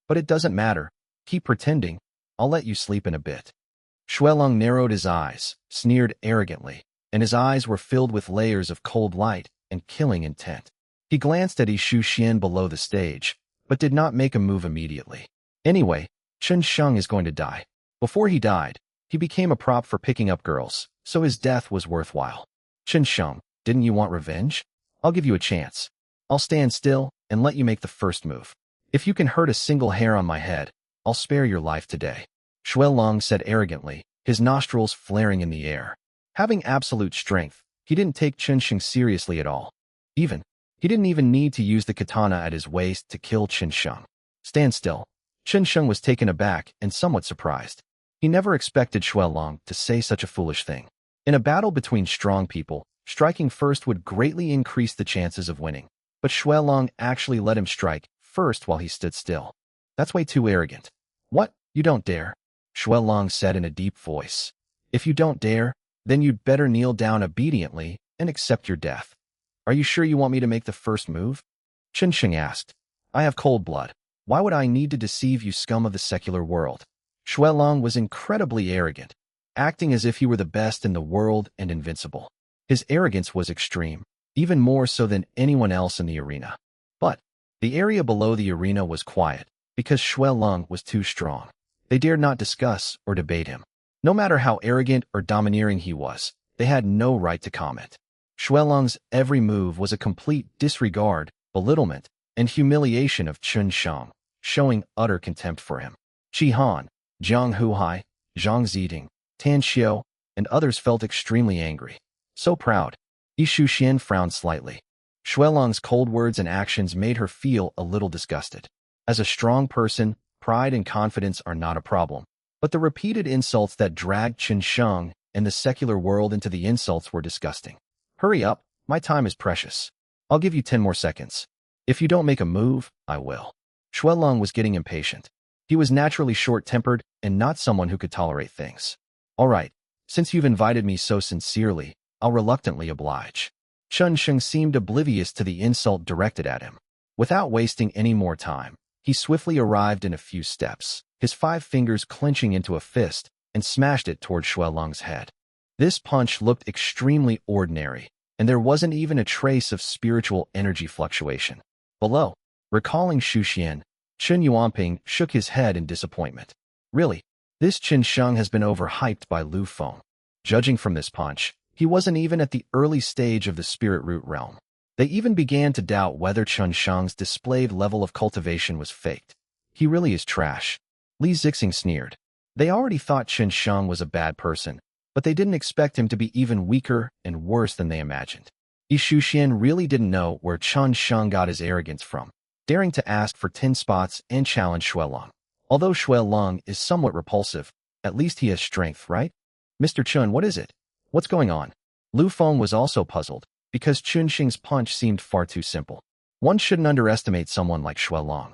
But it doesn't matter. Keep pretending. I'll let you sleep in a bit. Shuelong narrowed his eyes, sneered arrogantly, and his eyes were filled with layers of cold light and killing intent. He glanced at Shu Xian below the stage, but did not make a move immediately. Anyway, Chun Sheng is going to die. Before he died, he became a prop for picking up girls, so his death was worthwhile. Chun Sheng, didn't you want revenge? I'll give you a chance. I'll stand still and let you make the first move. If you can hurt a single hair on my head, I'll spare your life today. Shuelong said arrogantly, his nostrils flaring in the air. Having absolute strength, he didn't take Chun Sheng seriously at all. He didn't even need to use the katana at his waist to kill Chun Sheng. Stand still. Chun Sheng was taken aback and somewhat surprised. He never expected Shuelong to say such a foolish thing. In a battle between strong people, striking first would greatly increase the chances of winning. But Shuelong actually let him strike first while he stood still. That's way too arrogant. What? You don't dare? Shuelong said in a deep voice. If you don't dare, then you'd better kneel down obediently and accept your death. Are you sure you want me to make the first move? Chun Sheng asked. I have cold blood. Why would I need to deceive you scum of the secular world? Shuelong was incredibly arrogant, acting as if he were the best in the world and invincible. His arrogance was extreme, even more so than anyone else in the arena. But the area below the arena was quiet, because Shuelong was too strong. They dared not discuss or debate him. No matter how arrogant or domineering he was, they had no right to comment. Shuelong's every move was a complete disregard, belittlement, and humiliation of Chun Sheng, showing utter contempt for him. Chi Han, Jiang Huhai, Zhang Ziding, Tan Xiao, and others felt extremely angry. So proud. Shu Xian frowned slightly. Shuelong's cold words and actions made her feel a little disgusted. As a strong person, pride and confidence are not a problem. But the repeated insults that dragged Chun Sheng and the secular world into the insults were disgusting. Hurry up, my time is precious. I'll give you 10 more seconds. If you don't make a move, I will. Shuelong was getting impatient. He was naturally short-tempered and not someone who could tolerate things. All right, since you've invited me so sincerely, I'll reluctantly oblige. Chun Sheng seemed oblivious to the insult directed at him. Without wasting any more time, he swiftly arrived in a few steps, his 5 fingers clenching into a fist, and smashed it toward Shuelong's head. This punch looked extremely ordinary, and there wasn't even a trace of spiritual energy fluctuation. Below, recalling Shu Xian, Chun Yuanping shook his head in disappointment. Really, this Chun Sheng has been overhyped by Lu Feng. Judging from this punch, he wasn't even at the early stage of the spirit root realm. They even began to doubt whether Chun Sheng's displayed level of cultivation was faked. He really is trash. Li Zixing sneered. They already thought Chun Sheng was a bad person, but they didn't expect him to be even weaker and worse than they imagined. Shu Xian really didn't know where Chun Sheng got his arrogance from, daring to ask for 10 spots and challenge Shuelong. Although Shuelong is somewhat repulsive, at least he has strength, right? Mr. Chun, what is it? What's going on? Lu Feng was also puzzled, because Chun Sheng's punch seemed far too simple. One shouldn't underestimate someone like Shuelong.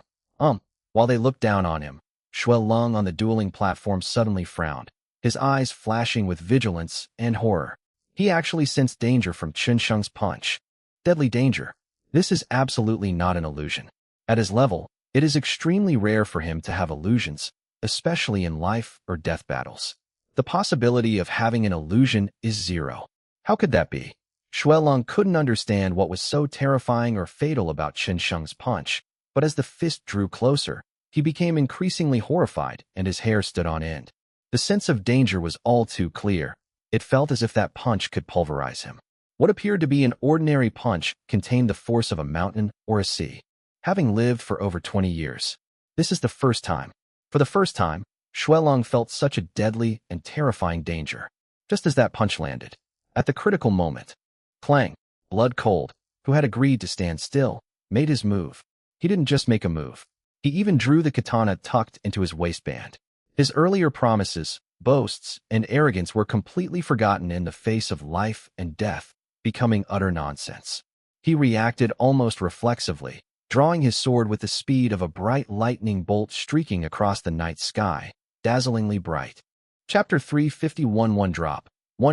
While they looked down on him, Shuelong on the dueling platform suddenly frowned, his eyes flashing with vigilance and horror. He actually sensed danger from Chun Sheng's punch. Deadly danger. This is absolutely not an illusion. At his level, it is extremely rare for him to have illusions, especially in life or death battles. The possibility of having an illusion is 0. How could that be? Shuelong couldn't understand what was so terrifying or fatal about Chun Sheng's punch, but as the fist drew closer, he became increasingly horrified and his hair stood on end. The sense of danger was all too clear. It felt as if that punch could pulverize him. What appeared to be an ordinary punch contained the force of a mountain or a sea. Having lived for over 20 years, this is the first time. For the first time, Shuelong felt such a deadly and terrifying danger. Just as that punch landed, at the critical moment, Clang, blood cold, who had agreed to stand still, made his move. He didn't just make a move. He even drew the katana tucked into his waistband. His earlier promises, boasts, and arrogance were completely forgotten in the face of life and death, becoming utter nonsense. He reacted almost reflexively, drawing his sword with the speed of a bright lightning bolt streaking across the night sky, dazzlingly bright. Chapter 351. One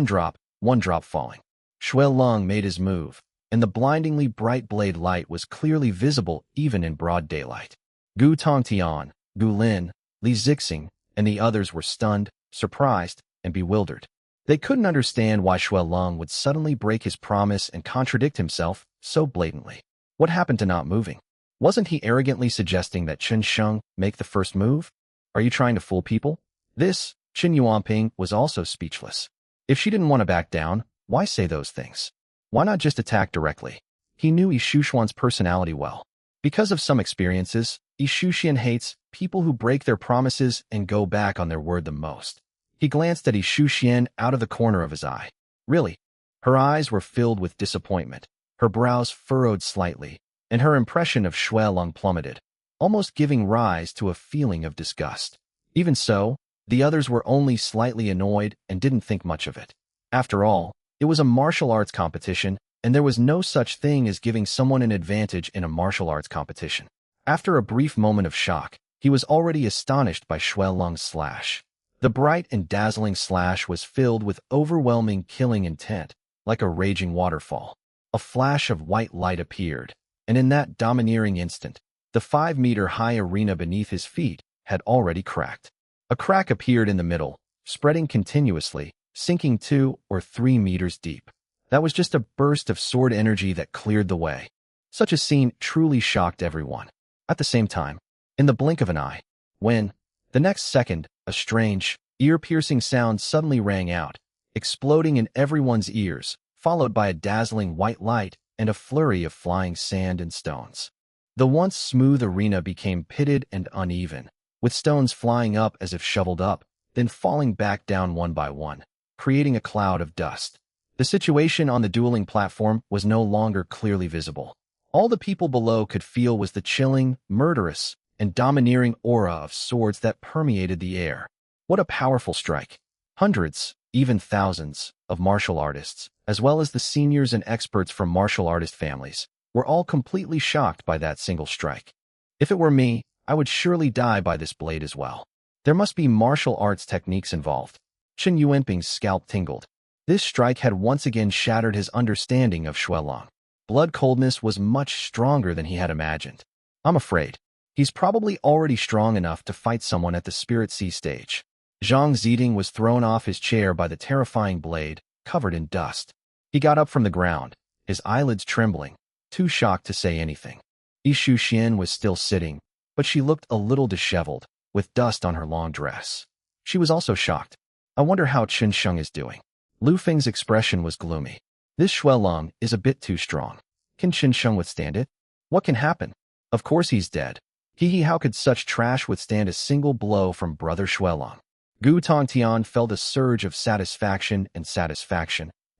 drop falling. Shui Long made his move, and the blindingly bright blade light was clearly visible even in broad daylight. Gu Tongtian, Gu Lin, Li Zixing, and the others were stunned, surprised, and bewildered. They couldn't understand why Shui Long would suddenly break his promise and contradict himself so blatantly. What happened to not moving? Wasn't he arrogantly suggesting that Chen Sheng make the first move? Are you trying to fool people? This, Qin Yuanping was also speechless. If she didn't want to back down, why say those things? Why not just attack directly? He knew Yi Shushuan's personality well. Because of some experiences, Yi Shushuan hates people who break their promises and go back on their word the most. He glanced at Yi Shushuan out of the corner of his eye. Really? Her eyes were filled with disappointment, her brows furrowed slightly, and her impression of Shui Long plummeted, almost giving rise to a feeling of disgust. Even so, the others were only slightly annoyed and didn't think much of it. After all, it was a martial arts competition, and there was no such thing as giving someone an advantage in a martial arts competition. After a brief moment of shock, he was already astonished by Shui Long's slash. The bright and dazzling slash was filled with overwhelming killing intent, like a raging waterfall. A flash of white light appeared, and in that domineering instant, the 5-meter-high arena beneath his feet had already cracked. A crack appeared in the middle, spreading continuously, sinking 2 or 3 meters deep. That was just a burst of sword energy that cleared the way. Such a scene truly shocked everyone. At the same time, in the blink of an eye, when, the next second, a strange, ear-piercing sound suddenly rang out, exploding in everyone's ears, followed by a dazzling white light and a flurry of flying sand and stones. The once smooth arena became pitted and uneven, with stones flying up as if shoveled up, then falling back down one by one, creating a cloud of dust. The situation on the dueling platform was no longer clearly visible. All the people below could feel was the chilling, murderous, and domineering aura of swords that permeated the air. What a powerful strike! Hundreds, even thousands, of martial artists, as well as the seniors and experts from martial artist families, were all completely shocked by that single strike. If it were me, I would surely die by this blade as well. There must be martial arts techniques involved. Qin Yuanping's scalp tingled. This strike had once again shattered his understanding of Shui Long. Blood coldness was much stronger than he had imagined. I'm afraid he's probably already strong enough to fight someone at the Spirit Sea stage. Zhang Ziding was thrown off his chair by the terrifying blade, covered in dust. He got up from the ground, his eyelids trembling, too shocked to say anything. Yi Shushuan was still sitting, but she looked a little disheveled, with dust on her long dress. She was also shocked. I wonder how Chen Sheng is doing. Lu Feng's expression was gloomy. This Shui Long is a bit too strong. Can Chen Sheng withstand it? What can happen? Of course he's dead. How could such trash withstand a single blow from brother Shui Long? Gu Tongtian felt a surge of satisfaction,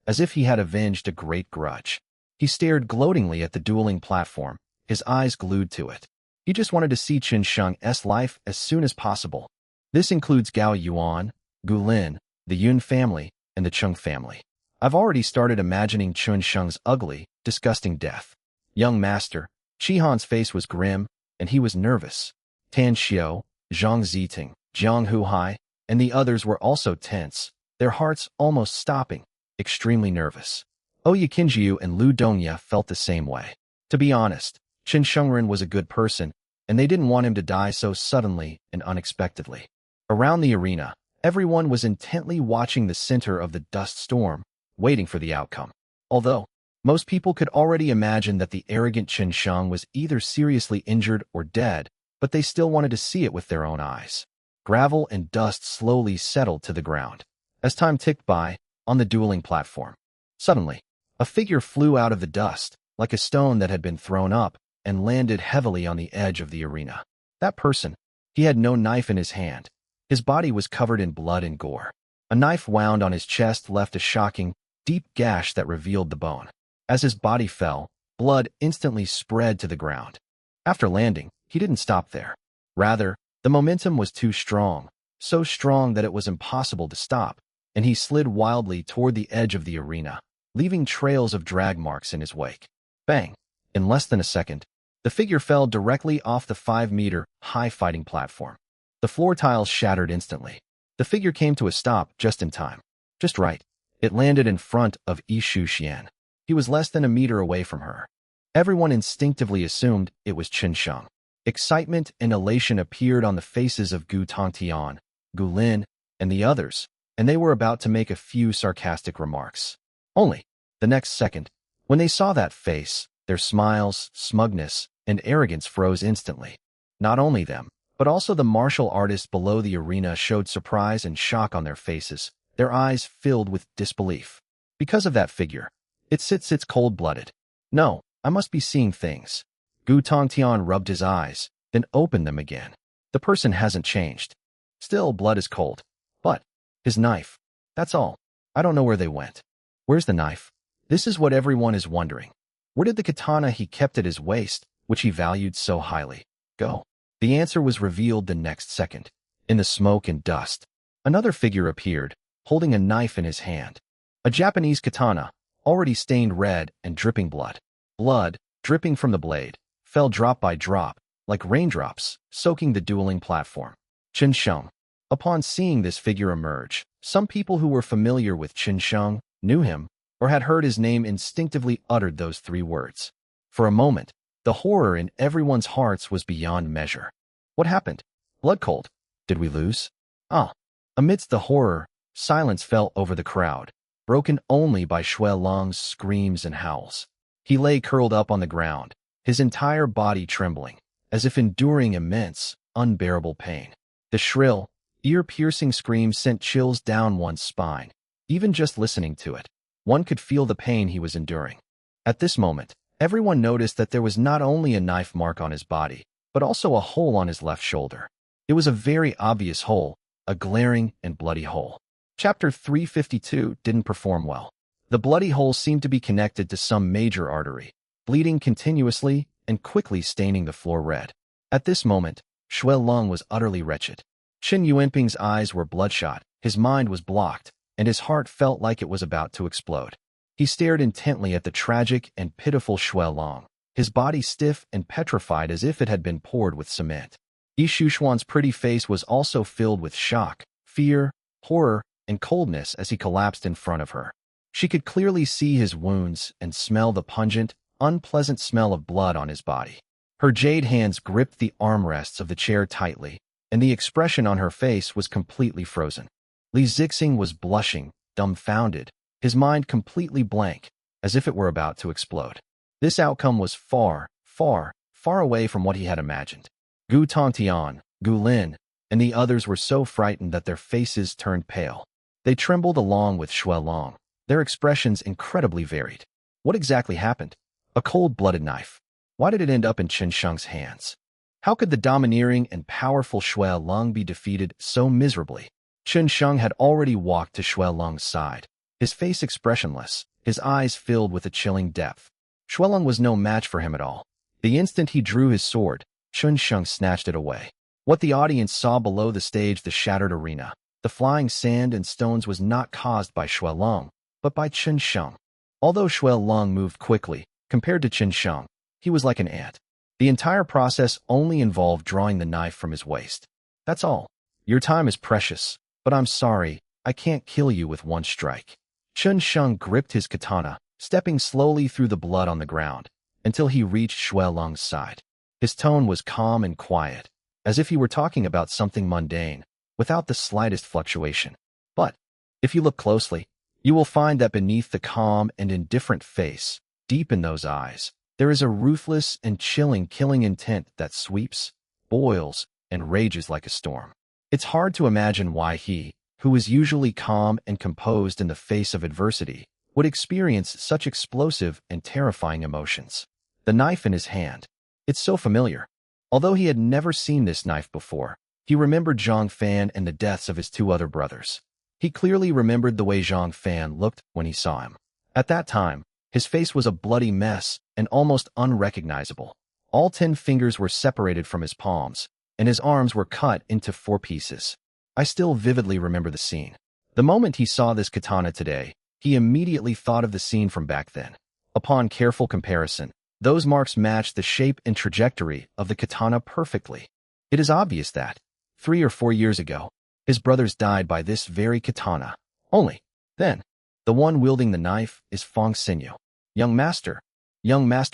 as if he had avenged a great grudge. He stared gloatingly at the dueling platform, his eyes glued to it. He just wanted to see Chen Sheng's life as soon as possible. This includes Gao Yuan, Gu Lin, the Yun family, and the Chung family. I've already started imagining Chen Sheng's ugly, disgusting death. Young master, Chihan's face was grim, and he was nervous. Tan Xiao, Zhang Ziting, Jiang Huhai, and the others were also tense, their hearts almost stopping, extremely nervous. Oya Qinjiu and Lu Dongya felt the same way. To be honest, Chen Shengren was a good person, and they didn't want him to die so suddenly and unexpectedly. Around the arena, everyone was intently watching the center of the dust storm, waiting for the outcome. Although, most people could already imagine that the arrogant Chen Sheng was either seriously injured or dead, but they still wanted to see it with their own eyes. Gravel and dust slowly settled to the ground. As time ticked by, on the dueling platform, suddenly, a figure flew out of the dust, like a stone that had been thrown up, and landed heavily on the edge of the arena. That person, he had no knife in his hand. His body was covered in blood and gore. A knife wound on his chest left a shocking, deep gash that revealed the bone. As his body fell, blood instantly spread to the ground. After landing, he didn't stop there. Rather, the momentum was too strong, so strong that it was impossible to stop, and he slid wildly toward the edge of the arena, leaving trails of drag marks in his wake. Bang! In less than a second, the figure fell directly off the 5-meter-high fighting platform. The floor tiles shattered instantly. The figure came to a stop just in time. Just right. It landed in front of Yi Xian. He was less than a meter away from her. Everyone instinctively assumed it was Chen Sheng. Excitement and elation appeared on the faces of Gu Tongtian, Gu Lin, and the others, and they were about to make a few sarcastic remarks. Only, the next second, when they saw that face, their smiles, smugness, and arrogance froze instantly. Not only them, but also the martial artists below the arena showed surprise and shock on their faces, their eyes filled with disbelief. Because of that figure, it's cold-blooded. No, I must be seeing things. Gu Tongtian rubbed his eyes, then opened them again. The person hasn't changed. Still, blood is cold. But, his knife. That's all. I don't know where they went. Where's the knife? This is what everyone is wondering. Where did the katana he kept at his waist, which he valued so highly, go? The answer was revealed the next second. In the smoke and dust, another figure appeared, holding a knife in his hand. A Japanese katana, already stained red and dripping blood. Blood, dripping from the blade, fell drop by drop, like raindrops, soaking the dueling platform. Chen Sheng. Upon seeing this figure emerge, some people who were familiar with Chen Sheng, knew him, or had heard his name instinctively uttered those 3 words. For a moment, the horror in everyone's hearts was beyond measure. What happened? Blood cold. Did we lose? Ah. Amidst the horror, silence fell over the crowd, broken only by Xue Long's screams and howls. He lay curled up on the ground, his entire body trembling, as if enduring immense, unbearable pain. The shrill, ear-piercing scream sent chills down one's spine. Even just listening to it, one could feel the pain he was enduring. At this moment, everyone noticed that there was not only a knife mark on his body, but also a hole on his left shoulder. It was a very obvious hole, a glaring and bloody hole. Chapter 352 didn't perform well. The bloody hole seemed to be connected to some major artery, bleeding continuously and quickly staining the floor red. At this moment, Xue Long was utterly wretched. Qin Yuanping's eyes were bloodshot, his mind was blocked, and his heart felt like it was about to explode. He stared intently at the tragic and pitiful Xue Long, his body stiff and petrified as if it had been poured with cement. Yi Shuxuan's pretty face was also filled with shock, fear, horror, and coldness as he collapsed in front of her. She could clearly see his wounds and smell the pungent, unpleasant smell of blood on his body. Her jade hands gripped the armrests of the chair tightly, and the expression on her face was completely frozen. Li Zixing was blushing, dumbfounded, his mind completely blank, as if it were about to explode. This outcome was far, far, far away from what he had imagined. Gu Tongtian, Gu Lin, and the others were so frightened that their faces turned pale. They trembled along with Xue Long, their expressions incredibly varied. What exactly happened? A cold-blooded knife. Why did it end up in Chen Sheng's hands? How could the domineering and powerful Xue Long be defeated so miserably? Chen Sheng had already walked to Xue Long's side, his face expressionless, his eyes filled with a chilling depth. Xue Long was no match for him at all. The instant he drew his sword, Chen Sheng snatched it away. What the audience saw below the stage, the shattered arena, the flying sand and stones, was not caused by Xue Long, but by Chen Sheng. Although Xue Long moved quickly, compared to Chen Sheng, he was like an ant. The entire process only involved drawing the knife from his waist. That's all. Your time is precious, but I'm sorry, I can't kill you with one strike. Chen Sheng gripped his katana, stepping slowly through the blood on the ground, until he reached Xue Long's side. His tone was calm and quiet, as if he were talking about something mundane, without the slightest fluctuation. But, if you look closely, you will find that beneath the calm and indifferent face, deep in those eyes, there is a ruthless and chilling killing intent that sweeps, boils, and rages like a storm. It's hard to imagine why he, who is usually calm and composed in the face of adversity, would experience such explosive and terrifying emotions. The knife in his hand. It's so familiar. Although he had never seen this knife before, he remembered Zhang Fan and the deaths of his 2 other brothers. He clearly remembered the way Zhang Fan looked when he saw him. At that time, his face was a bloody mess and almost unrecognizable. All 10 fingers were separated from his palms, and his arms were cut into 4 pieces. I still vividly remember the scene. The moment he saw this katana today, he immediately thought of the scene from back then. Upon careful comparison, those marks matched the shape and trajectory of the katana perfectly. It is obvious that, 3 or 4 years ago, his brothers died by this very katana. Only, then, the one wielding the knife is Fong Xinyu. Young Master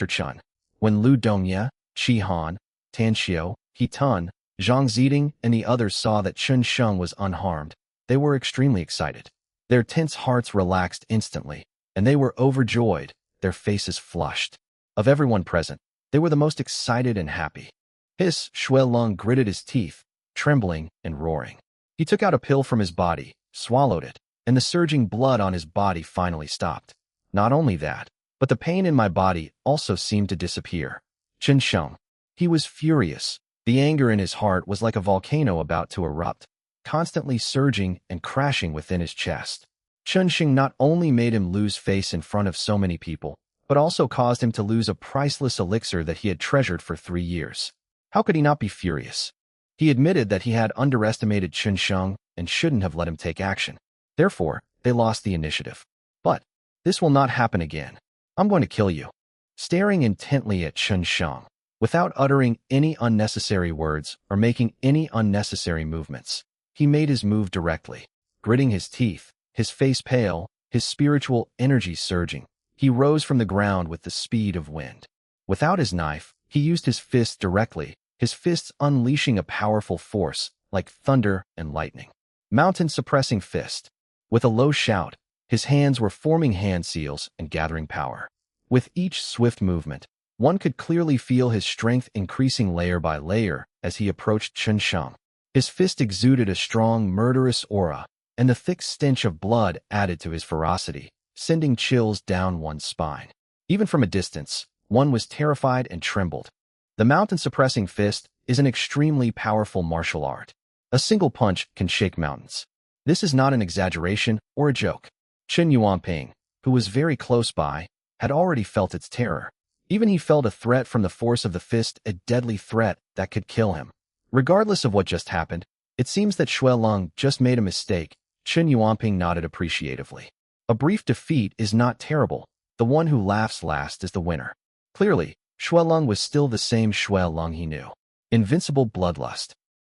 Chun. When Lu Dongye, Qi Han, Tan Xiao, He Tun, Zhang Ziding, and the others saw that Chun Sheng was unharmed, they were extremely excited. Their tense hearts relaxed instantly, and they were overjoyed, their faces flushed. Of everyone present, they were the most excited and happy. Xue Lung gritted his teeth, trembling and roaring. He took out a pill from his body, swallowed it, and the surging blood on his body finally stopped. Not only that, but the pain in my body also seemed to disappear. Chun Sheng. He was furious. The anger in his heart was like a volcano about to erupt, constantly surging and crashing within his chest. Chun Sheng not only made him lose face in front of so many people, but also caused him to lose a priceless elixir that he had treasured for 3 years. How could he not be furious? He admitted that he had underestimated Chun Sheng and shouldn't have let him take action. Therefore, they lost the initiative. But this will not happen again. I'm going to kill you. Staring intently at Chun Sheng, without uttering any unnecessary words or making any unnecessary movements, he made his move directly. Gritting his teeth, his face pale, his spiritual energy surging, he rose from the ground with the speed of wind. Without his knife, he used his fists directly, his fists unleashing a powerful force like thunder and lightning. Mountain-suppressing fist. With a low shout, his hands were forming hand seals and gathering power. With each swift movement, one could clearly feel his strength increasing layer by layer as he approached Chun Sheng. His fist exuded a strong, murderous aura, and the thick stench of blood added to his ferocity, sending chills down one's spine. Even from a distance, one was terrified and trembled. The mountain-suppressing fist is an extremely powerful martial art. A single punch can shake mountains. This is not an exaggeration or a joke. Chen Yuanping, who was very close by, had already felt its terror. Even he felt a threat from the force of the fist, a deadly threat that could kill him. Regardless of what just happened, it seems that Xue Lung just made a mistake. Chen Yuanping nodded appreciatively. A brief defeat is not terrible. The one who laughs last is the winner. Clearly, Xue Lung was still the same Xue Lung he knew. Invincible bloodlust.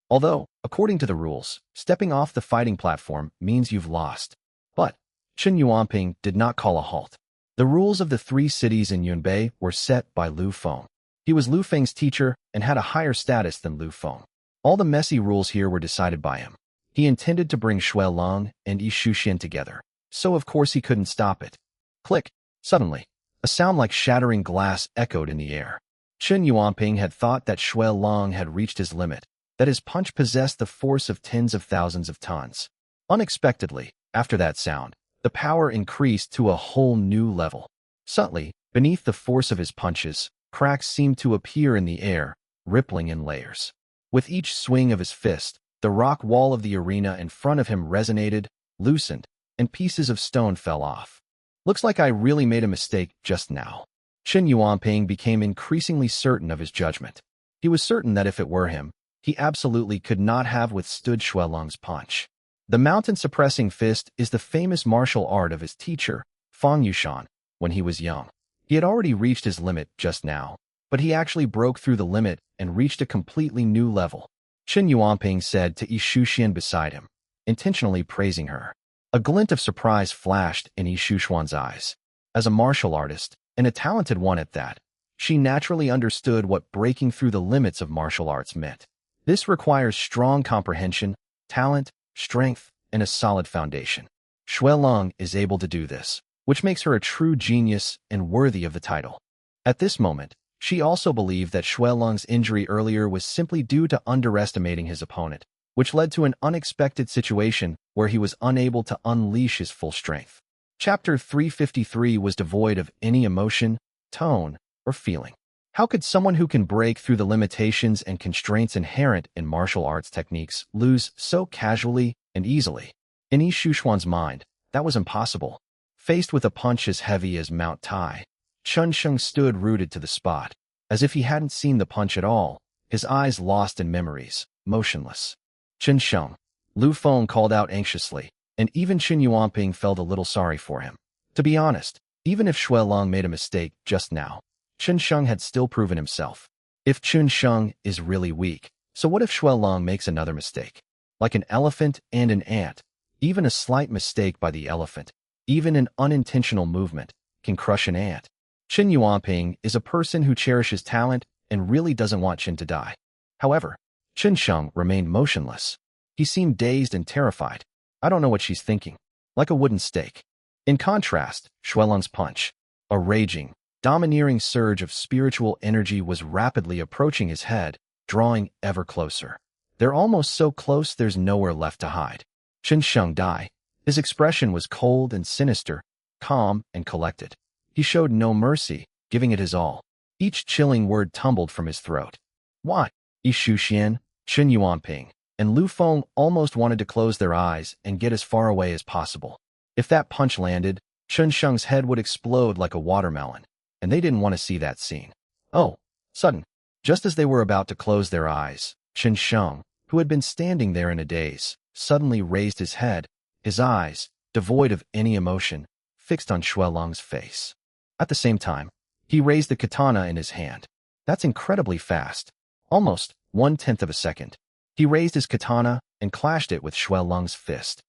Although, according to the rules, stepping off the fighting platform means you've lost. But Chen Yuanping did not call a halt. The rules of the 3 cities in Yunbei were set by Lu Feng. He was Lu Feng's teacher and had a higher status than Lu Feng. All the messy rules here were decided by him. He intended to bring Xue Lung and Yi Shuxian together, so of course he couldn't stop it. Click. Suddenly, a sound like shattering glass echoed in the air. Chen Yuanping had thought that Xue Lung had reached his limit, that his punch possessed the force of tens of thousands of tons. Unexpectedly, after that sound, the power increased to a whole new level. Suddenly, beneath the force of his punches, cracks seemed to appear in the air, rippling in layers. With each swing of his fist, the rock wall of the arena in front of him resonated, loosened, and pieces of stone fell off. Looks like I really made a mistake just now. Chen Yuanping became increasingly certain of his judgment. He was certain that if it were him, he absolutely could not have withstood Xue Lung's punch. The mountain-suppressing fist is the famous martial art of his teacher, Fang Yushan, when he was young. He had already reached his limit just now, but he actually broke through the limit and reached a completely new level. Chen Yuanping said to Yi Shuxian beside him, intentionally praising her. A glint of surprise flashed in Yi Shuxian's eyes. As a martial artist, and a talented one at that, she naturally understood what breaking through the limits of martial arts meant. This requires strong comprehension, talent, strength, and a solid foundation. Xue Lung is able to do this, which makes her a true genius and worthy of the title. At this moment, she also believed that Xue Lung's injury earlier was simply due to underestimating his opponent, which led to an unexpected situation where he was unable to unleash his full strength. Chapter 353 was devoid of any emotion, tone, or feeling. How could someone who can break through the limitations and constraints inherent in martial arts techniques lose so casually and easily? In Yi Shuxian's mind, that was impossible. Faced with a punch as heavy as Mount Tai, Chun Sheng stood rooted to the spot. as if he hadn't seen the punch at all, his eyes lost in memories, motionless. Chen Sheng. Lu Feng called out anxiously, and even Qin Yuanping felt a little sorry for him. To be honest, even if Xue Long made a mistake just now, Chen Sheng had still proven himself. If Chen Sheng is really weak, so what if Xue Long makes another mistake? Like an elephant and an ant, even a slight mistake by the elephant, even an unintentional movement, can crush an ant. Qin Yuanping is a person who cherishes talent and really doesn't want Qin to die. However, Chen Sheng remained motionless. He seemed dazed and terrified. I don't know what she's thinking. Like a wooden stake. In contrast, Xuelong's punch, a raging, domineering surge of spiritual energy was rapidly approaching his head, drawing ever closer. They're almost so close there's nowhere left to hide. Chen Sheng died. His expression was cold and sinister, calm and collected. He showed no mercy, giving it his all. Each chilling word tumbled from his throat. What? Yi Shuxian, Qin Yuanping, and Lu Feng almost wanted to close their eyes and get as far away as possible. If that punch landed, Chen Sheng's head would explode like a watermelon, and they didn't want to see that scene. Oh, sudden. Just as they were about to close their eyes, Chen Sheng, who had been standing there in a daze, suddenly raised his head, his eyes, devoid of any emotion, fixed on Xuelong's face. At the same time, he raised the katana in his hand. That's incredibly fast. Almost 1/10 of a second. He raised his katana and clashed it with Xuelong's fist.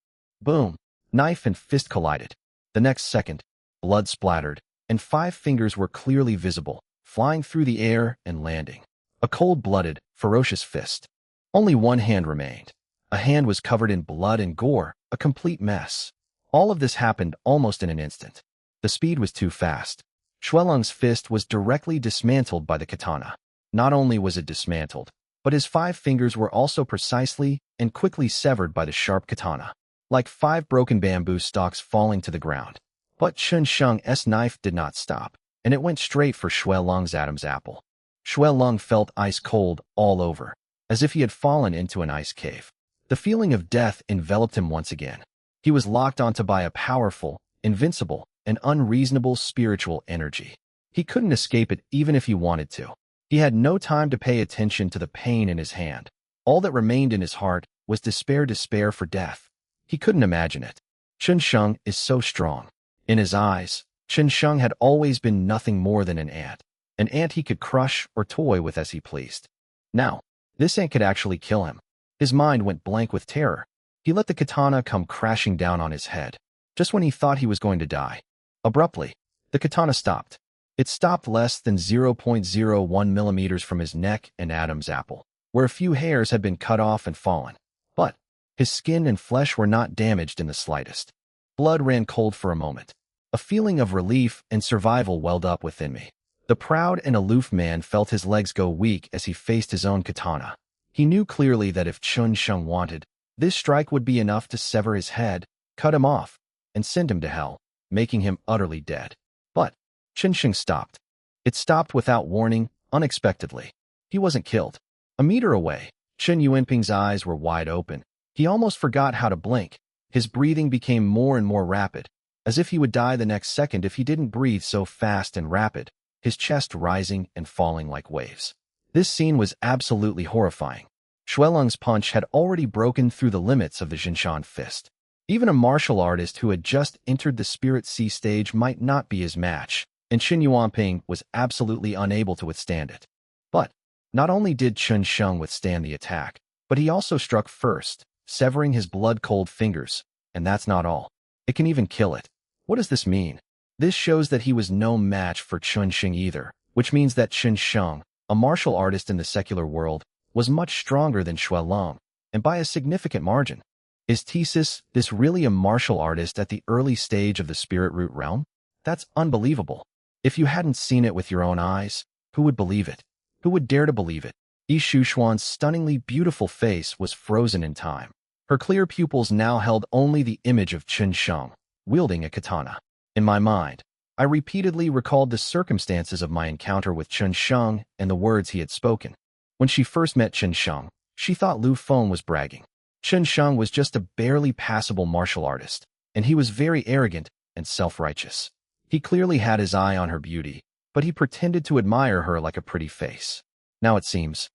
Boom! Knife and fist collided. The next second, blood splattered, and 5 fingers were clearly visible, flying through the air and landing. A cold-blooded, ferocious fist. Only one hand remained. A hand was covered in blood and gore, a complete mess. All of this happened almost in an instant. The speed was too fast. Xuelong's fist was directly dismantled by the katana. Not only was it dismantled, but his 5 fingers were also precisely and quickly severed by the sharp katana, like 5 broken bamboo stalks falling to the ground. But Chen Sheng's knife did not stop, and it went straight for Xuelong's Adam's apple. Xuelong felt ice cold all over, as if he had fallen into an ice cave. The feeling of death enveloped him once again. He was locked onto by a powerful, invincible, and unreasonable spiritual energy. He couldn't escape it even if he wanted to. He had no time to pay attention to the pain in his hand. All that remained in his heart was despair for death. He couldn't imagine it. Chen Sheng is so strong. In his eyes, Chen Sheng had always been nothing more than an ant he could crush or toy with as he pleased. Now, this ant could actually kill him. His mind went blank with terror. He let the katana come crashing down on his head, just when he thought he was going to die. Abruptly, the katana stopped. It stopped less than 0.01 millimeters from his neck and Adam's apple, where a few hairs had been cut off and fallen. But his skin and flesh were not damaged in the slightest. Blood ran cold for a moment. A feeling of relief and survival welled up within me. The proud and aloof man felt his legs go weak as he faced his own katana. He knew clearly that if Chen Sheng wanted, this strike would be enough to sever his head, cut him off, and send him to hell, making him utterly dead. But Chen Sheng stopped. It stopped without warning, unexpectedly. He wasn't killed. A meter away, Chen Yuanping's eyes were wide open. He almost forgot how to blink. His breathing became more and more rapid, as if he would die the next second if he didn't breathe so fast and rapid, his chest rising and falling like waves. This scene was absolutely horrifying. Xuelong's punch had already broken through the limits of the Jinshan fist. Even a martial artist who had just entered the Spirit Sea stage might not be his match, and Qin Yuanping was absolutely unable to withstand it. But not only did Chen Sheng withstand the attack, but he also struck first, severing his blood-cold fingers, and that's not all. It can even kill it. What does this mean? This shows that he was no match for Chen Sheng either, which means that Chen Sheng, a martial artist in the secular world, was much stronger than Xuelong, and by a significant margin. Is Thesis this really a martial artist at the early stage of the spirit root realm? That's unbelievable. If you hadn't seen it with your own eyes, who would believe it? Who would dare to believe it? Yi Shushuan's stunningly beautiful face was frozen in time. Her clear pupils now held only the image of Chen Sheng, wielding a katana. In my mind, I repeatedly recalled the circumstances of my encounter with Chen Sheng and the words he had spoken. When she first met Chen Sheng, she thought Lu Feng was bragging. Chen Sheng was just a barely passable martial artist, and he was very arrogant and self-righteous. He clearly had his eye on her beauty, but he pretended to admire her like a pretty face. Now it seems,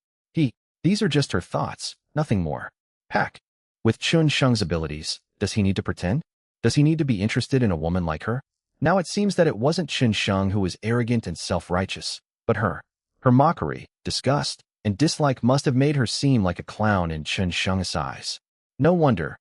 these are just her thoughts, nothing more. Pack. With Chun Sheng's abilities, does he need to pretend? Does he need to be interested in a woman like her? Now it seems that it wasn't Chun Sheng who was arrogant and self-righteous, but her. Her mockery, disgust, and dislike must have made her seem like a clown in Chun Sheng's eyes. No wonder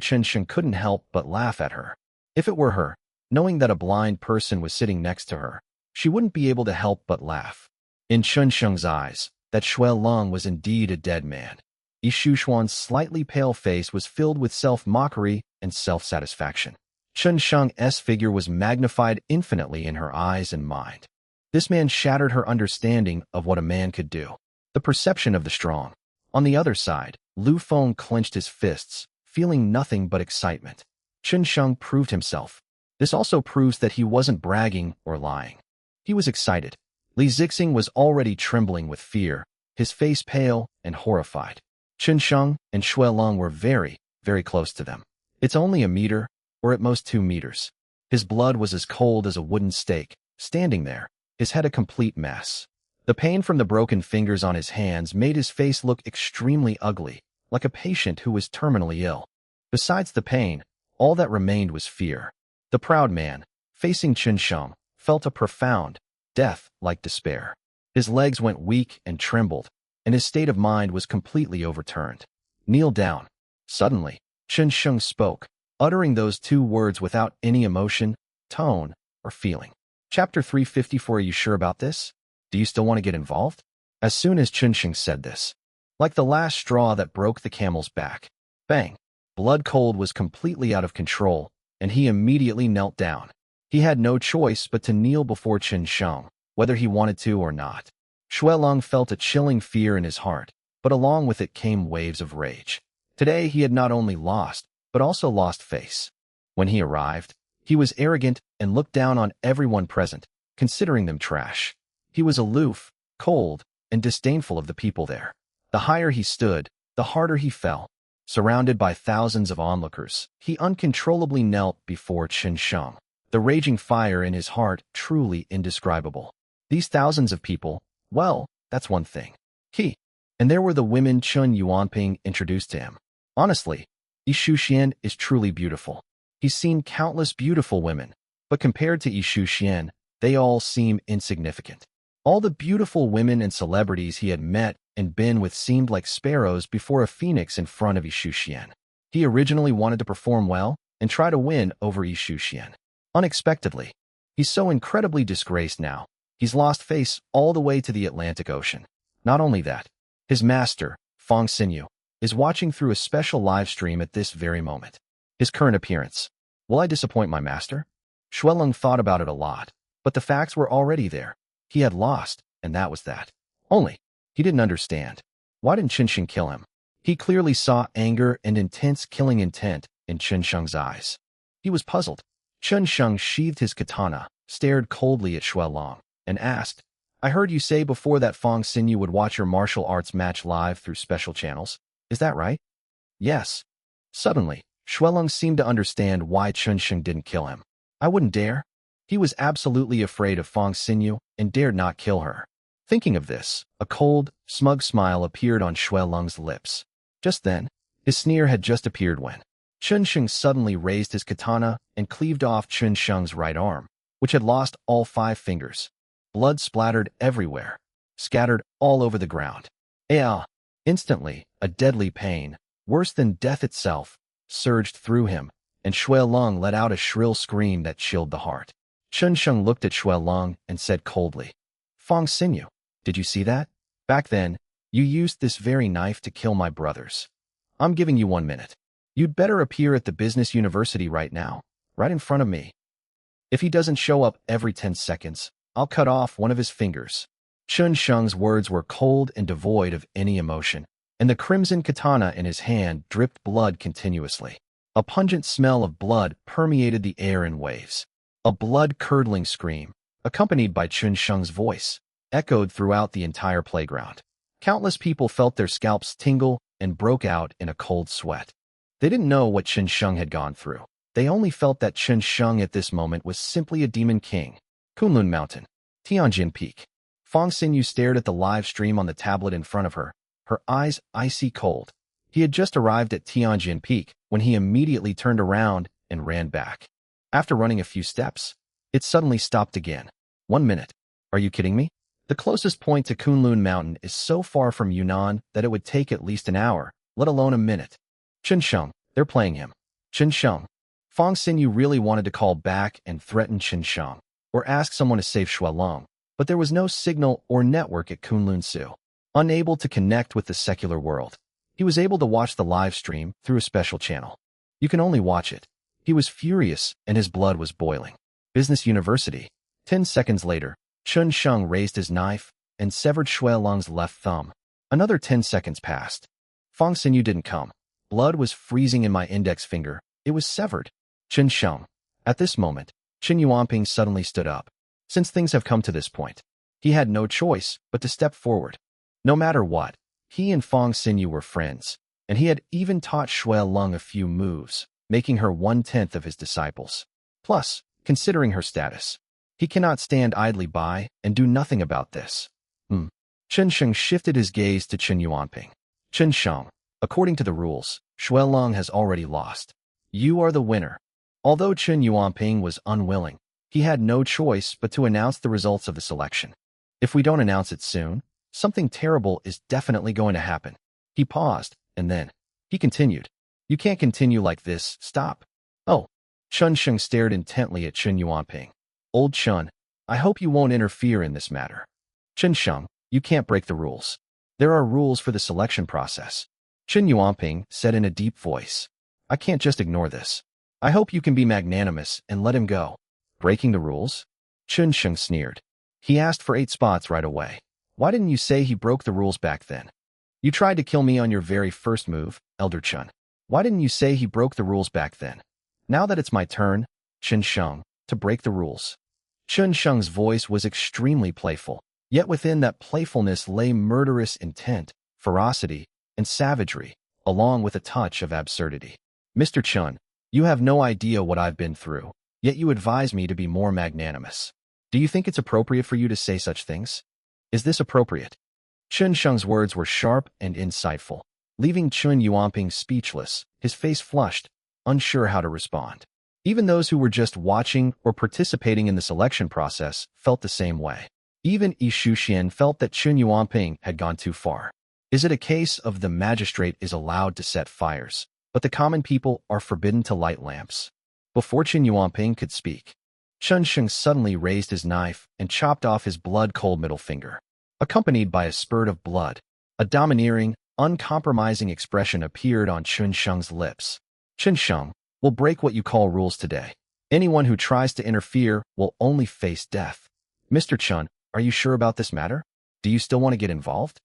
Chun Sheng couldn't help but laugh at her. If it were her, knowing that a blind person was sitting next to her, she wouldn't be able to help but laugh. In Chun Sheng's eyes, that Shui Long was indeed a dead man. Yi Shuxuan's slightly pale face was filled with self-mockery and self-satisfaction. Chun Sheng's figure was magnified infinitely in her eyes and mind. This man shattered her understanding of what a man could do. The perception of the strong. On the other side, Lu Feng clenched his fists, feeling nothing but excitement. Chun Sheng proved himself. This also proves that he wasn't bragging or lying. He was excited. Li Zixing was already trembling with fear, his face pale and horrified. Chun Sheng and Shui Long were very, very close to them. It's only a meter, or at most 2 meters. His blood was as cold as a wooden stake, standing there, his head a complete mess. The pain from the broken fingers on his hands made his face look extremely ugly, like a patient who was terminally ill. Besides the pain, all that remained was fear. The proud man, facing Chun Sheng, felt a profound, death-like despair. His legs went weak and trembled, and his state of mind was completely overturned. Kneel down. Suddenly, Chun Sheng spoke, uttering those 2 words without any emotion, tone, or feeling. Chapter 354. Are you sure about this? Do you still want to get involved? As soon as Chun Sheng said this, like the last straw that broke the camel's back, bang, blood cold was completely out of control, and he immediately knelt down. He had no choice but to kneel before Chun Sheng, whether he wanted to or not. Shui Long felt a chilling fear in his heart, but along with it came waves of rage. Today he had not only lost, but also lost face. When he arrived, he was arrogant and looked down on everyone present, considering them trash. He was aloof, cold, and disdainful of the people there. The higher he stood, the harder he fell. Surrounded by thousands of onlookers, he uncontrollably knelt before Chun Sheng. The raging fire in his heart truly indescribable. These thousands of people, well, that's one thing. And there were the women Chun Yuanping introduced to him. Honestly, Yi Shuxian is truly beautiful. He's seen countless beautiful women, but compared to Yi Shuxian, they all seem insignificant. All the beautiful women and celebrities he had met and been with seemed like sparrows before a phoenix in front of Yi Shuxian. He originally wanted to perform well and try to win over Yi Shuxian. Unexpectedly, he's so incredibly disgraced now. He's lost face all the way to the Atlantic Ocean. Not only that, his master, Fong Xinyu, is watching through a special live stream at this very moment. His current appearance. Will I disappoint my master? Shui Long thought about it a lot, but the facts were already there. He had lost, and that was that. Only, he didn't understand. Why didn't Chun Sheng kill him? He clearly saw anger and intense killing intent in Chun Sheng's eyes. He was puzzled. Chun Sheng sheathed his katana, stared coldly at Shui Long, and asked, I heard you say before that Fong Xinyu would watch your martial arts match live through special channels. Is that right? Yes. Suddenly, Shui Long seemed to understand why Chun Sheng didn't kill him. I wouldn't dare. He was absolutely afraid of Fong Xinyu and dared not kill her. Thinking of this, a cold, smug smile appeared on Shui Long's lips. Just then, his sneer had just appeared when Chun Sheng suddenly raised his katana and cleaved off Chun Sheng's right arm, which had lost all 5 fingers. Blood splattered everywhere, scattered all over the ground. Instantly, a deadly pain, worse than death itself, surged through him, and Shui Long let out a shrill scream that chilled the heart. Chun Sheng looked at Shui Long and said coldly, Fong Xinyu, did you see that? Back then, you used this very knife to kill my brothers. I'm giving you 1 minute. You'd better appear at the business university right now, right in front of me. If he doesn't show up every 10 seconds, I'll cut off one of his fingers. Chun Sheng's words were cold and devoid of any emotion, and the crimson katana in his hand dripped blood continuously. A pungent smell of blood permeated the air in waves. A blood-curdling scream, accompanied by Chun Sheng's voice, echoed throughout the entire playground. Countless people felt their scalps tingle and broke out in a cold sweat. They didn't know what Chun Sheng had gone through. They only felt that Chun Sheng at this moment was simply a demon king. Kunlun Mountain. Tianjin Peak. Fong Xinyu stared at the live stream on the tablet in front of her, her eyes icy cold. He had just arrived at Tianjin Peak when he immediately turned around and ran back. After running a few steps, it suddenly stopped again. 1 minute. Are you kidding me? The closest point to Kunlun Mountain is so far from Yunnan that it would take at least an hour, let alone a minute. Chen Sheng, they're playing him. Chen Sheng. Fong Xinyu really wanted to call back and threaten Chen Sheng, or ask someone to save Shuelong, but there was no signal or network at Kunlun Su. Unable to connect with the secular world, he was able to watch the live stream through a special channel. You can only watch it. He was furious and his blood was boiling. Business University. 10 seconds later, Chen Sheng raised his knife and severed Shuelong's left thumb. Another 10 seconds passed. Fong Xinyu didn't come. Blood was freezing in my index finger. It was severed. Chen Sheng. At this moment, Qin Yuanping suddenly stood up. Since things have come to this point, he had no choice but to step forward. No matter what, he and Fong Xinyu were friends, and he had even taught Shuelong a few moves, making her 1/10 of his disciples. Plus, considering her status, he cannot stand idly by and do nothing about this. Chen Sheng shifted his gaze to Qin Yuanping. Chen Sheng, according to the rules, Shuelong has already lost. You are the winner. Although Qin Yuanping was unwilling, he had no choice but to announce the results of the selection. If we don't announce it soon, something terrible is definitely going to happen. He paused, and then he continued. You can't continue like this, stop. Oh. Chen Sheng stared intently at Qin Yuanping. Old Chen, I hope you won't interfere in this matter. Chen Sheng, you can't break the rules. There are rules for the selection process. Qin Yuanping said in a deep voice. I can't just ignore this. I hope you can be magnanimous and let him go. Breaking the rules? Chen Sheng sneered. He asked for 8 spots right away. Why didn't you say he broke the rules back then? You tried to kill me on your very first move, Elder Chen. Why didn't you say he broke the rules back then? Now that it's my turn, Chen Sheng, to break the rules. Chen Sheng's voice was extremely playful, yet within that playfulness lay murderous intent, ferocity, and savagery, along with a touch of absurdity. Mr. Chen, you have no idea what I've been through, yet you advise me to be more magnanimous. Do you think it's appropriate for you to say such things? Is this appropriate? Chen Sheng's words were sharp and insightful, leaving Qin Yuanping speechless, his face flushed, unsure how to respond. Even those who were just watching or participating in the selection process felt the same way. Even Yi Shuxian felt that Qin Yuanping had gone too far. Is it a case of the magistrate is allowed to set fires, but the common people are forbidden to light lamps? Before Qin Yuanping could speak, Chen Sheng suddenly raised his knife and chopped off his blood-cold middle finger. Accompanied by a spurt of blood, a domineering, uncompromising expression appeared on Chen Sheng's lips. Chen Sheng, will break what you call rules today. Anyone who tries to interfere will only face death. Mr. Chen, are you sure about this matter? Do you still want to get involved?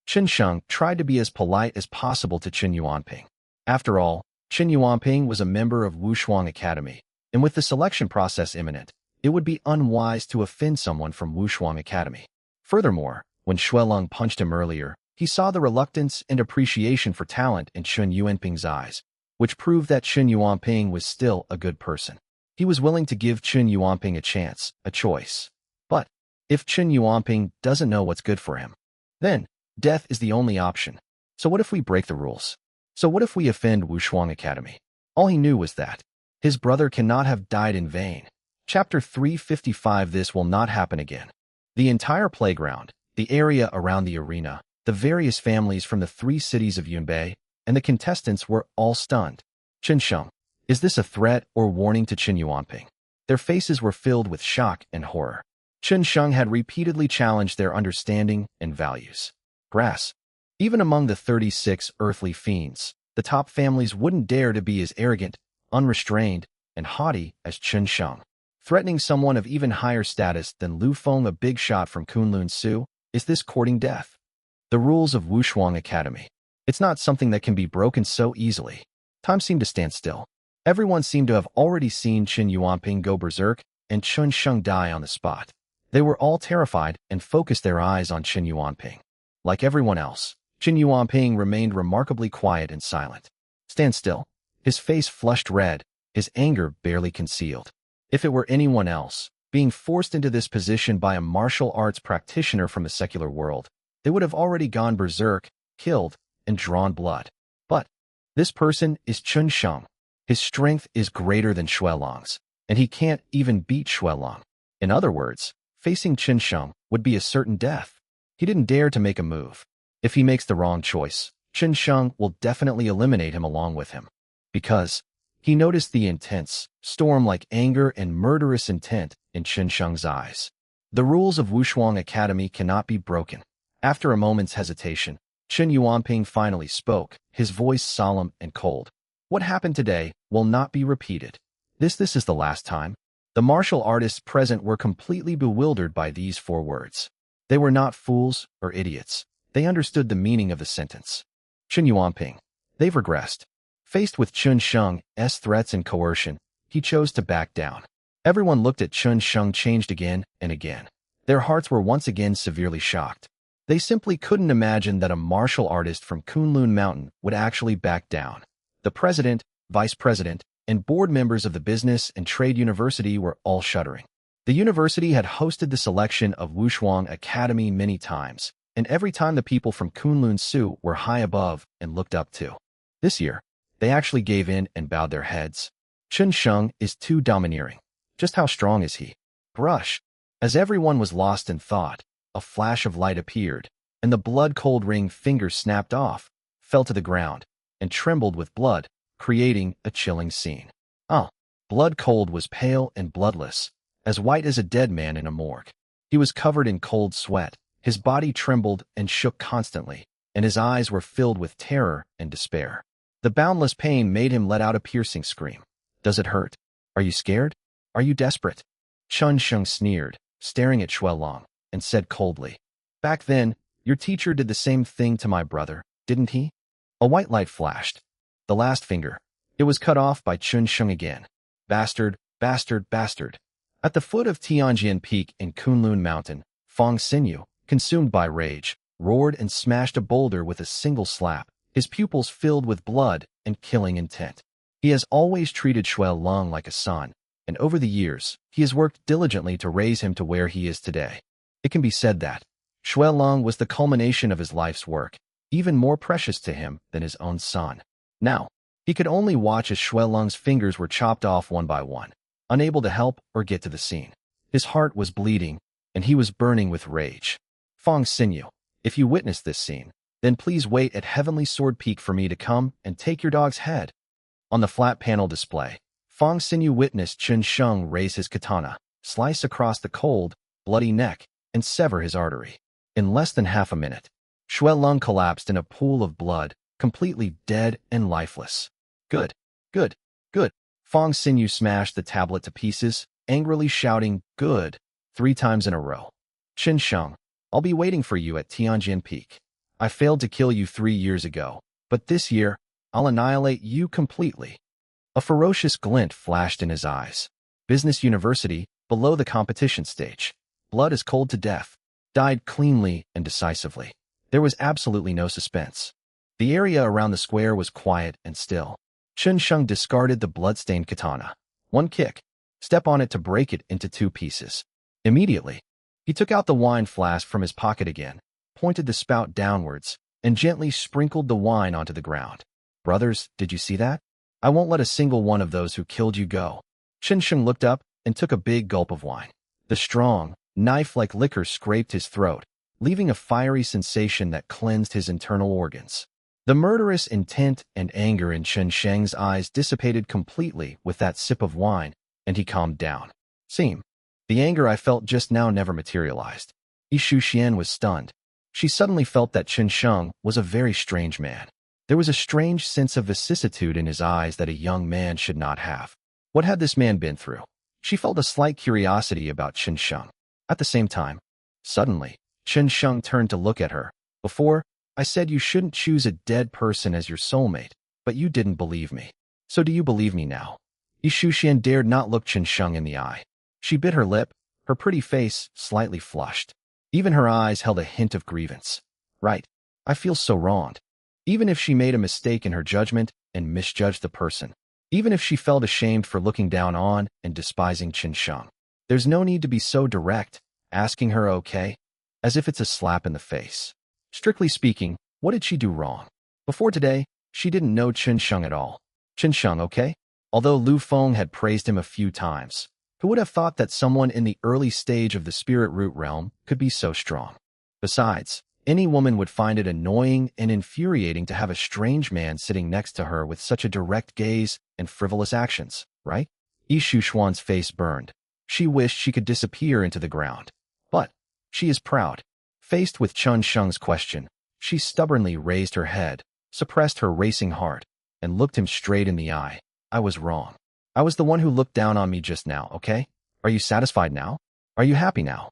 Chen Sheng tried to be as polite as possible to Qin Yuanping. After all, Qin Yuanping was a member of Wushuang Academy, and with the selection process imminent, it would be unwise to offend someone from Wushuang Academy. Furthermore, when Shuelong punched him earlier, he saw the reluctance and appreciation for talent in Qin Yuanping's eyes, which proved that Qin Yuanping was still a good person. He was willing to give Qin Yuanping a chance, a choice. But if Qin Yuanping doesn't know what's good for him, then death is the only option. So what if we break the rules? So what if we offend Wushuang Academy? All he knew was that his brother cannot have died in vain. Chapter 355. This will not happen again. The entire playground, the area around the arena, the various families from the 3 cities of Yunbei, and the contestants were all stunned. Chen Sheng, is this a threat or warning to Qin Yuanping? Their faces were filled with shock and horror. Chen Sheng had repeatedly challenged their understanding and values. Grass. Even among the 36 earthly fiends, the top families wouldn't dare to be as arrogant, unrestrained, and haughty as Chen Sheng. Threatening someone of even higher status than Lu Feng, a big shot from Kunlun Su, is this courting death? The rules of Wushuang Academy. It's not something that can be broken so easily. Time seemed to stand still. Everyone seemed to have already seen Qin Yuanping go berserk and Chen Sheng die on the spot. They were all terrified and focused their eyes on Qin Yuanping. Like everyone else, Qin Yuanping remained remarkably quiet and silent. Stand still. His face flushed red, his anger barely concealed. If it were anyone else, Being forced into this position by a martial arts practitioner from the secular world, they would have already gone berserk, killed, and drawn blood. But this person is Chun Sheng. His strength is greater than Xuelong's, and he can't even beat Xuelong. In other words, facing Chun Sheng would be a certain death. He didn't dare to make a move. If he makes the wrong choice, Chun Sheng will definitely eliminate him along with him. Because he noticed the intense, storm-like anger and murderous intent in Chun Sheng's eyes. The rules of Wushuang Academy cannot be broken. After a moment's hesitation, Chen Yuanping finally spoke, his voice solemn and cold. What happened today will not be repeated. This is the last time. The martial artists present were completely bewildered by these 4 words. They were not fools or idiots. They understood the meaning of the sentence. Chen Yuanping. They've regressed. Faced with Chun Sheng's threats and coercion, he chose to back down. Everyone looked at Chun Sheng changed again and again. Their hearts were once again severely shocked. They simply couldn't imagine that a martial artist from Kunlun Mountain would actually back down. The president, vice president, and board members of the business and trade university were all shuddering. The university had hosted the selection of Wushuang Academy many times, and every time the people from Kunlun Su were high above and looked up to. This year, they actually gave in and bowed their heads. Chun Sheng is too domineering. Just how strong is he? Brush. As everyone was lost in thought, a flash of light appeared, and the blood-cold ring finger snapped off, fell to the ground, and trembled with blood, creating a chilling scene. Blood-cold was pale and bloodless, as white as a dead man in a morgue. He was covered in cold sweat, his body trembled and shook constantly, and his eyes were filled with terror and despair. The boundless pain made him let out a piercing scream. Does it hurt? Are you scared? Are you desperate? Chun Sheng sneered, staring at Xuelong, and said coldly, Back then, your teacher did the same thing to my brother, didn't he? A white light flashed. The last finger. It was cut off by Chun Sheng again. Bastard, bastard, bastard. At the foot of Tianjian Peak in Kunlun Mountain, Fong Xinyu, consumed by rage, roared and smashed a boulder with a single slap, his pupils filled with blood and killing intent. He has always treated Xuelong like a son, and over the years, he has worked diligently to raise him to where he is today. It can be said that Xuelong was the culmination of his life's work, even more precious to him than his own son. Now, he could only watch as Xuelong's fingers were chopped off one by one, unable to help or get to the scene. His heart was bleeding, and he was burning with rage. Fong Xinyu, if you witness this scene, then please wait at Heavenly Sword Peak for me to come and take your dog's head. On the flat panel display, Fong Xinyu witnessed Chun Sheng raise his katana, slice across the cold, bloody neck, and sever his artery. In less than half a minute, Xuelong collapsed in a pool of blood, completely dead and lifeless. Good, good, good. Fong Xinyu smashed the tablet to pieces, angrily shouting, Good, 3 times in a row. Chun Sheng, I'll be waiting for you at Tianjian Peak. I failed to kill you 3 years ago, but this year, I'll annihilate you completely. A ferocious glint flashed in his eyes. Business University, below the competition stage. Blood is cold to death. Died cleanly and decisively. There was absolutely no suspense. The area around the square was quiet and still. Chun Sheng discarded the blood-stained katana. One kick. Step on it to break it into 2 pieces. Immediately, he took out the wine flask from his pocket again, pointed the spout downwards, and gently sprinkled the wine onto the ground. Brothers, did you see that? I won't let a single one of those who killed you go. Chun Sheng looked up and took a big gulp of wine. The strong, knife-like liquor scraped his throat, leaving a fiery sensation that cleansed his internal organs. The murderous intent and anger in Chun Sheng's eyes dissipated completely with that sip of wine, and he calmed down. The anger I felt just now never materialized. Yi Shuxian was stunned. She suddenly felt that Chun Sheng was a very strange man. There was a strange sense of vicissitude in his eyes that a young man should not have. What had this man been through? She felt a slight curiosity about Chun Sheng. At the same time, suddenly, Chun Sheng turned to look at her. Before, I said you shouldn't choose a dead person as your soulmate, but you didn't believe me. So do you believe me now? Yi Shuxian dared not look Chun Sheng in the eye. She bit her lip, her pretty face slightly flushed. Even her eyes held a hint of grievance. Right, I feel so wronged. Even if she made a mistake in her judgment and misjudged the person. Even if she felt ashamed for looking down on and despising Chun Sheng. There's no need to be so direct, asking her okay, as if it's a slap in the face. Strictly speaking, what did she do wrong? Before today, she didn't know Chen Sheng at all. Chen Sheng, okay? Although Lu Feng had praised him a few times, who would have thought that someone in the early stage of the spirit root realm could be so strong? Besides, any woman would find it annoying and infuriating to have a strange man sitting next to her with such a direct gaze and frivolous actions, right? Yi Shushuan's face burned. She wished she could disappear into the ground. But she is proud. Faced with Chen Sheng's question, she stubbornly raised her head, suppressed her racing heart, and looked him straight in the eye. I was wrong. I was the one who looked down on me just now, okay? Are you satisfied now? Are you happy now?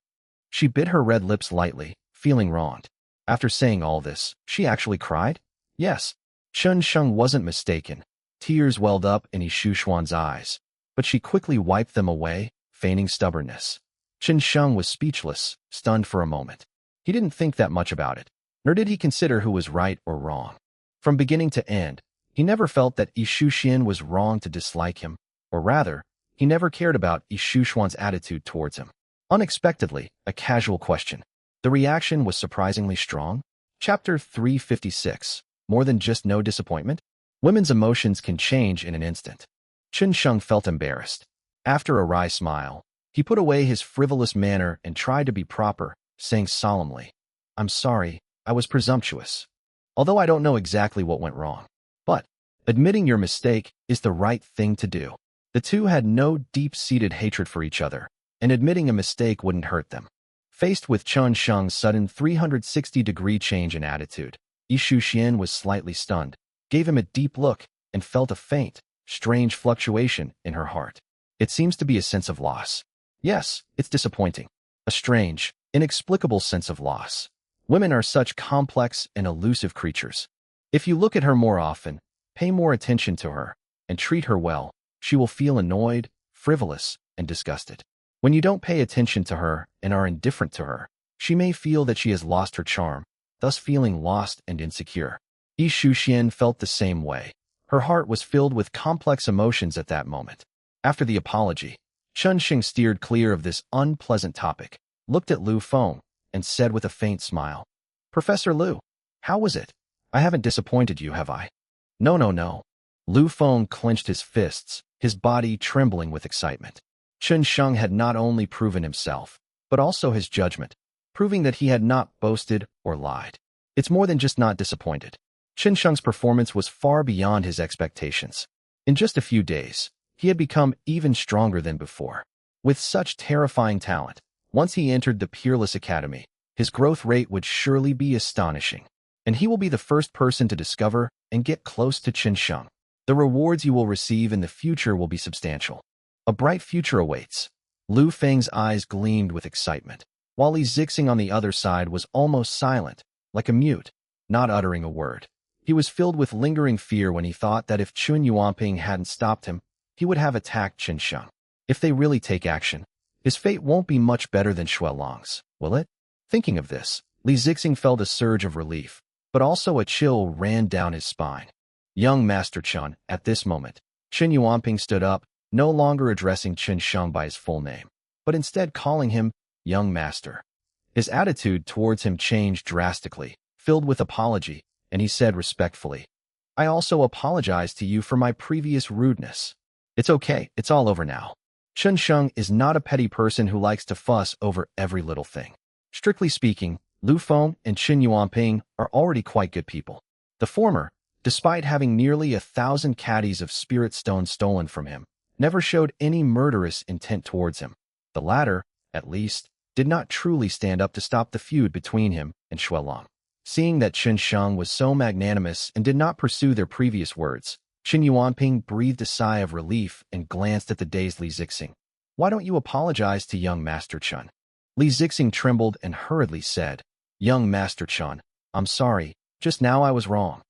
She bit her red lips lightly, feeling wronged. After saying all this, she actually cried? Yes. Chen Sheng wasn't mistaken. Tears welled up in Yi Shushuan's eyes, but she quickly wiped them away, feigning stubbornness. Chen Sheng was speechless, stunned for a moment. He didn't think that much about it, nor did he consider who was right or wrong. From beginning to end, he never felt that Yi Shushuan was wrong to dislike him, or rather, he never cared about Yi Shushuan's attitude towards him. Unexpectedly, a casual question. The reaction was surprisingly strong. Chapter 356. More than just no disappointment? Women's emotions can change in an instant. Chen Sheng felt embarrassed. After a wry smile, he put away his frivolous manner and tried to be proper, saying solemnly, I'm sorry, I was presumptuous. Although I don't know exactly what went wrong. But admitting your mistake is the right thing to do. The two had no deep-seated hatred for each other, and admitting a mistake wouldn't hurt them. Faced with Chen Sheng's sudden 360-degree change in attitude, Yi Shushuan was slightly stunned, gave him a deep look, and felt a faint, strange fluctuation in her heart. It seems to be a sense of loss. Yes, it's disappointing. A strange, inexplicable sense of loss. Women are such complex and elusive creatures. If you look at her more often, pay more attention to her, and treat her well, she will feel annoyed, frivolous, and disgusted. When you don't pay attention to her and are indifferent to her, she may feel that she has lost her charm, thus feeling lost and insecure. Yi Shushuan felt the same way. Her heart was filled with complex emotions at that moment. After the apology, Chen Sheng steered clear of this unpleasant topic, looked at Lu Feng, and said with a faint smile, Professor Lu, how was it? I haven't disappointed you, have I? No. Lu Feng clenched his fists, his body trembling with excitement. Chen Sheng had not only proven himself, but also his judgment, proving that he had not boasted or lied. It's more than just not disappointed. Chen Sheng's performance was far beyond his expectations. In just a few days, he had become even stronger than before. With such terrifying talent, once he entered the Peerless Academy, his growth rate would surely be astonishing. And he will be the first person to discover and get close to Chen Sheng. The rewards you will receive in the future will be substantial. A bright future awaits. Lu Feng's eyes gleamed with excitement, while Li Zixing on the other side was almost silent, like a mute, not uttering a word. He was filled with lingering fear when he thought that if Chun Yuanping hadn't stopped him, he would have attacked Chen Sheng. If they really take action, his fate won't be much better than Shui Long's, will it? Thinking of this, Li Zixing felt a surge of relief, but also a chill ran down his spine. Young Master Chen, at this moment, Chen Yuanping stood up, no longer addressing Chen Sheng by his full name, but instead calling him Young Master. His attitude towards him changed drastically, filled with apology, and he said respectfully, I also apologize to you for my previous rudeness. It's okay, it's all over now. Chen Sheng is not a petty person who likes to fuss over every little thing. Strictly speaking, Lu Feng and Chen Yuanping are already quite good people. The former, despite having nearly 1,000 caddies of spirit stone stolen from him, never showed any murderous intent towards him. The latter, at least, did not truly stand up to stop the feud between him and Shui Long. Seeing that Chen Sheng was so magnanimous and did not pursue their previous words, Chen Yuanping breathed a sigh of relief and glanced at the dazed Li Zixing. Why don't you apologize to young Master Chen? Li Zixing trembled and hurriedly said, Young Master Chen, I'm sorry, just now I was wrong.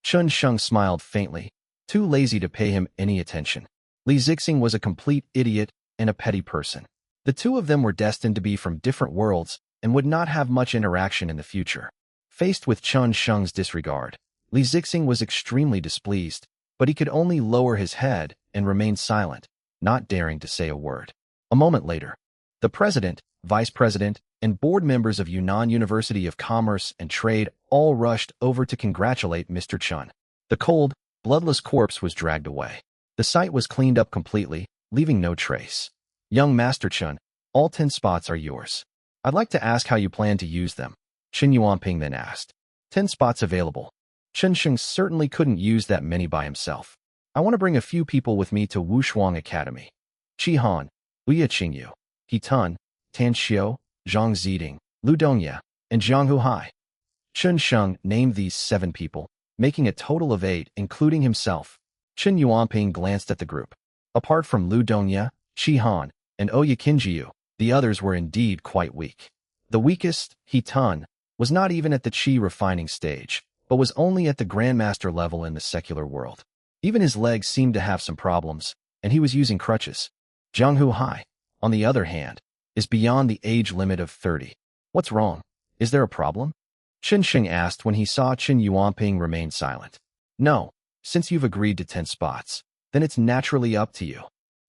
Chen Sheng smiled faintly, too lazy to pay him any attention. Li Zixing was a complete idiot and a petty person. The two of them were destined to be from different worlds and would not have much interaction in the future. Faced with Chen Sheng's disregard, Li Zixing was extremely displeased, but he could only lower his head and remain silent, not daring to say a word. A moment later, the president, vice president, and board members of Yunnan University of Commerce and Trade all rushed over to congratulate Mr. Chun. The cold, bloodless corpse was dragged away. The site was cleaned up completely, leaving no trace. Young Master Chun, all 10 spots are yours. I'd like to ask how you plan to use them. Chen Yuanping then asked. 10 spots available. Chen Sheng certainly couldn't use that many by himself. I want to bring a few people with me to Wushuang Academy. Qi Han, Liu Qingyu, He Tun, Tan Xiu, Zhang Ziding, Lu Dongya, and Zhang Huhai. Chen Sheng named these 7 people, making a total of 8, including himself. Chen Yuanping glanced at the group. Apart from Lu Dongya, Qi Han, and Oya Qinjiu, the others were indeed quite weak. The weakest, He Tun, was not even at the Qi refining stage, but was only at the Grandmaster level in the secular world. Even his legs seemed to have some problems, and he was using crutches. Zhang Huhai, on the other hand, is beyond the age limit of 30. What's wrong? Is there a problem? Chen Sheng asked when he saw Chen Yuanping remain silent. No, since you've agreed to 10 spots, then it's naturally up to you.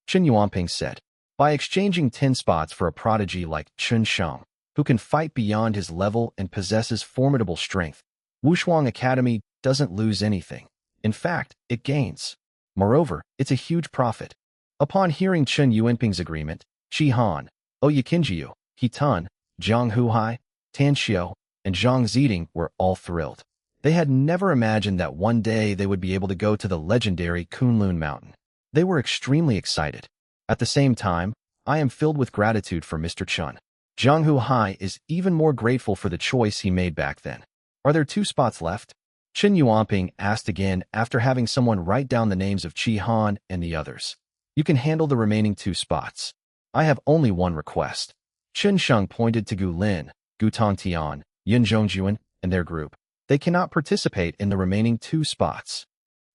Chen Yuanping said. By exchanging 10 spots for a prodigy like Chen Sheng, who can fight beyond his level and possesses formidable strength, Wushuang Academy doesn't lose anything. In fact, it gains. Moreover, it's a huge profit. Upon hearing Chen Yuanping's agreement, Qi Han, Oya Qinjiu, He Tun, Zhang Huhai, Tan Xiu, and Zhang Ziding were all thrilled. They had never imagined that one day they would be able to go to the legendary Kunlun Mountain. They were extremely excited. At the same time, I am filled with gratitude for Mr. Chun. Zhang Huhai is even more grateful for the choice he made back then. Are there 2 spots left? Chen Yuanping asked again after having someone write down the names of Qi Han and the others. You can handle the remaining 2 spots. I have only one request. Chen Sheng pointed to Gu Lin, Gu Tongtian, Yun Zhongjuan, and their group. They cannot participate in the remaining 2 spots.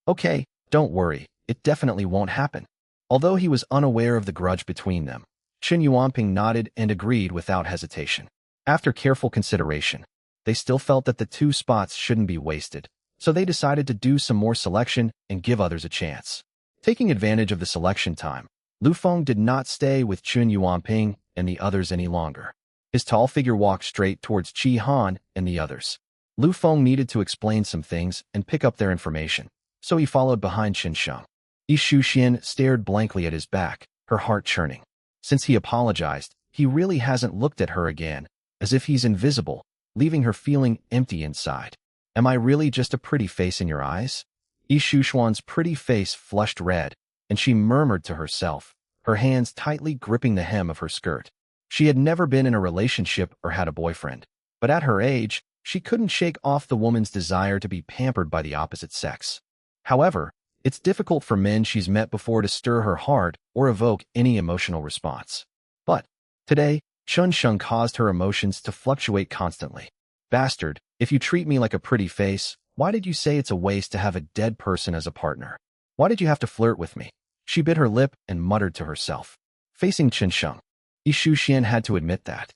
Okay, don't worry, it definitely won't happen. Although he was unaware of the grudge between them, Chen Yuanping nodded and agreed without hesitation. After careful consideration, they still felt that the 2 spots shouldn't be wasted, so they decided to do some more selection and give others a chance. Taking advantage of the selection time, Lu Feng did not stay with Chen Yuanping and the others any longer. His tall figure walked straight towards Qi Han and the others. Lu Feng needed to explain some things and pick up their information, so he followed behind Chen Sheng. Yi Shuxian stared blankly at his back, her heart churning. Since he apologized, he really hasn't looked at her again, as if he's invisible, leaving her feeling empty inside. Am I really just a pretty face in your eyes? Yi Shuxian's pretty face flushed red, and she murmured to herself, her hands tightly gripping the hem of her skirt. She had never been in a relationship or had a boyfriend, but at her age, she couldn't shake off the woman's desire to be pampered by the opposite sex. However, it's difficult for men she's met before to stir her heart or evoke any emotional response. But today, Chen Sheng caused her emotions to fluctuate constantly. Bastard, if you treat me like a pretty face, why did you say it's a waste to have a dead person as a partner? Why did you have to flirt with me? She bit her lip and muttered to herself. Facing Chen Sheng, Yi Shuxian had to admit that.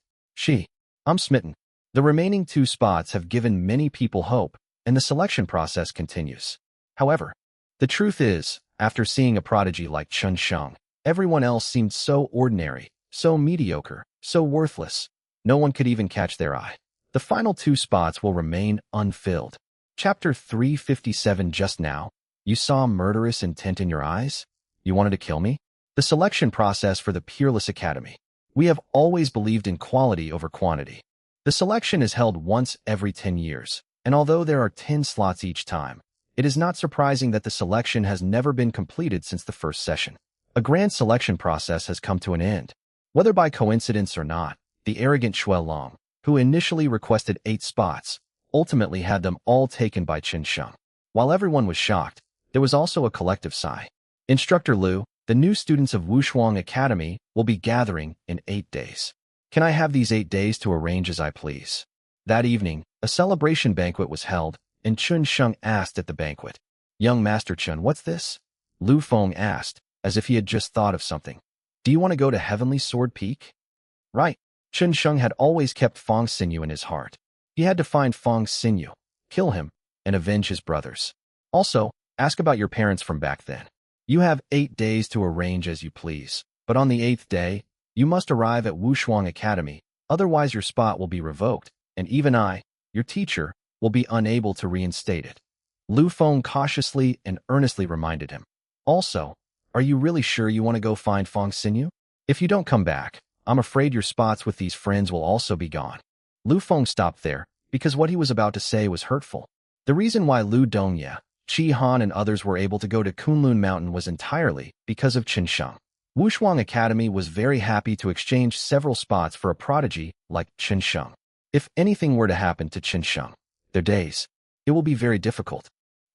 I'm smitten. The remaining 2 spots have given many people hope, and the selection process continues. However, the truth is, after seeing a prodigy like Chen Sheng, everyone else seemed so ordinary, so mediocre, so worthless. No one could even catch their eye. The final 2 spots will remain unfilled. Chapter 357. Just now, you saw murderous intent in your eyes? You wanted to kill me? The selection process for the Peerless Academy. We have always believed in quality over quantity. The selection is held once every 10 years, and although there are 10 slots each time, it is not surprising that the selection has never been completed since the first session. A grand selection process has come to an end. Whether by coincidence or not, the arrogant Shuai Long, who initially requested 8 spots, ultimately had them all taken by Chen Sheng. While everyone was shocked, there was also a collective sigh. Instructor Liu, the new students of Wushuang Academy will be gathering in 8 days. Can I have these 8 days to arrange as I please? That evening, a celebration banquet was held, and Chen Sheng asked at the banquet, Young Master Chen, what's this? Lu Feng asked, as if he had just thought of something. Do you want to go to Heavenly Sword Peak? Right. Chen Sheng had always kept Feng Xinyu in his heart. He had to find Feng Xinyu, kill him, and avenge his brothers. Also, ask about your parents from back then. You have 8 days to arrange as you please, but on the 8th day, You must arrive at Wushuang Academy, otherwise your spot will be revoked, and even I, your teacher, will be unable to reinstate it. Lu Feng cautiously and earnestly reminded him. Also, are you really sure you want to go find Feng Xinyu? If you don't come back, I'm afraid your spots with these friends will also be gone. Lu Feng stopped there, because what he was about to say was hurtful. The reason why Lu Dongye, Qi Han and others were able to go to Kunlun Mountain was entirely because of Qin Sheng. Wushuang Academy was very happy to exchange several spots for a prodigy like Qin Sheng. If anything were to happen to Qin Sheng, their days, it will be very difficult.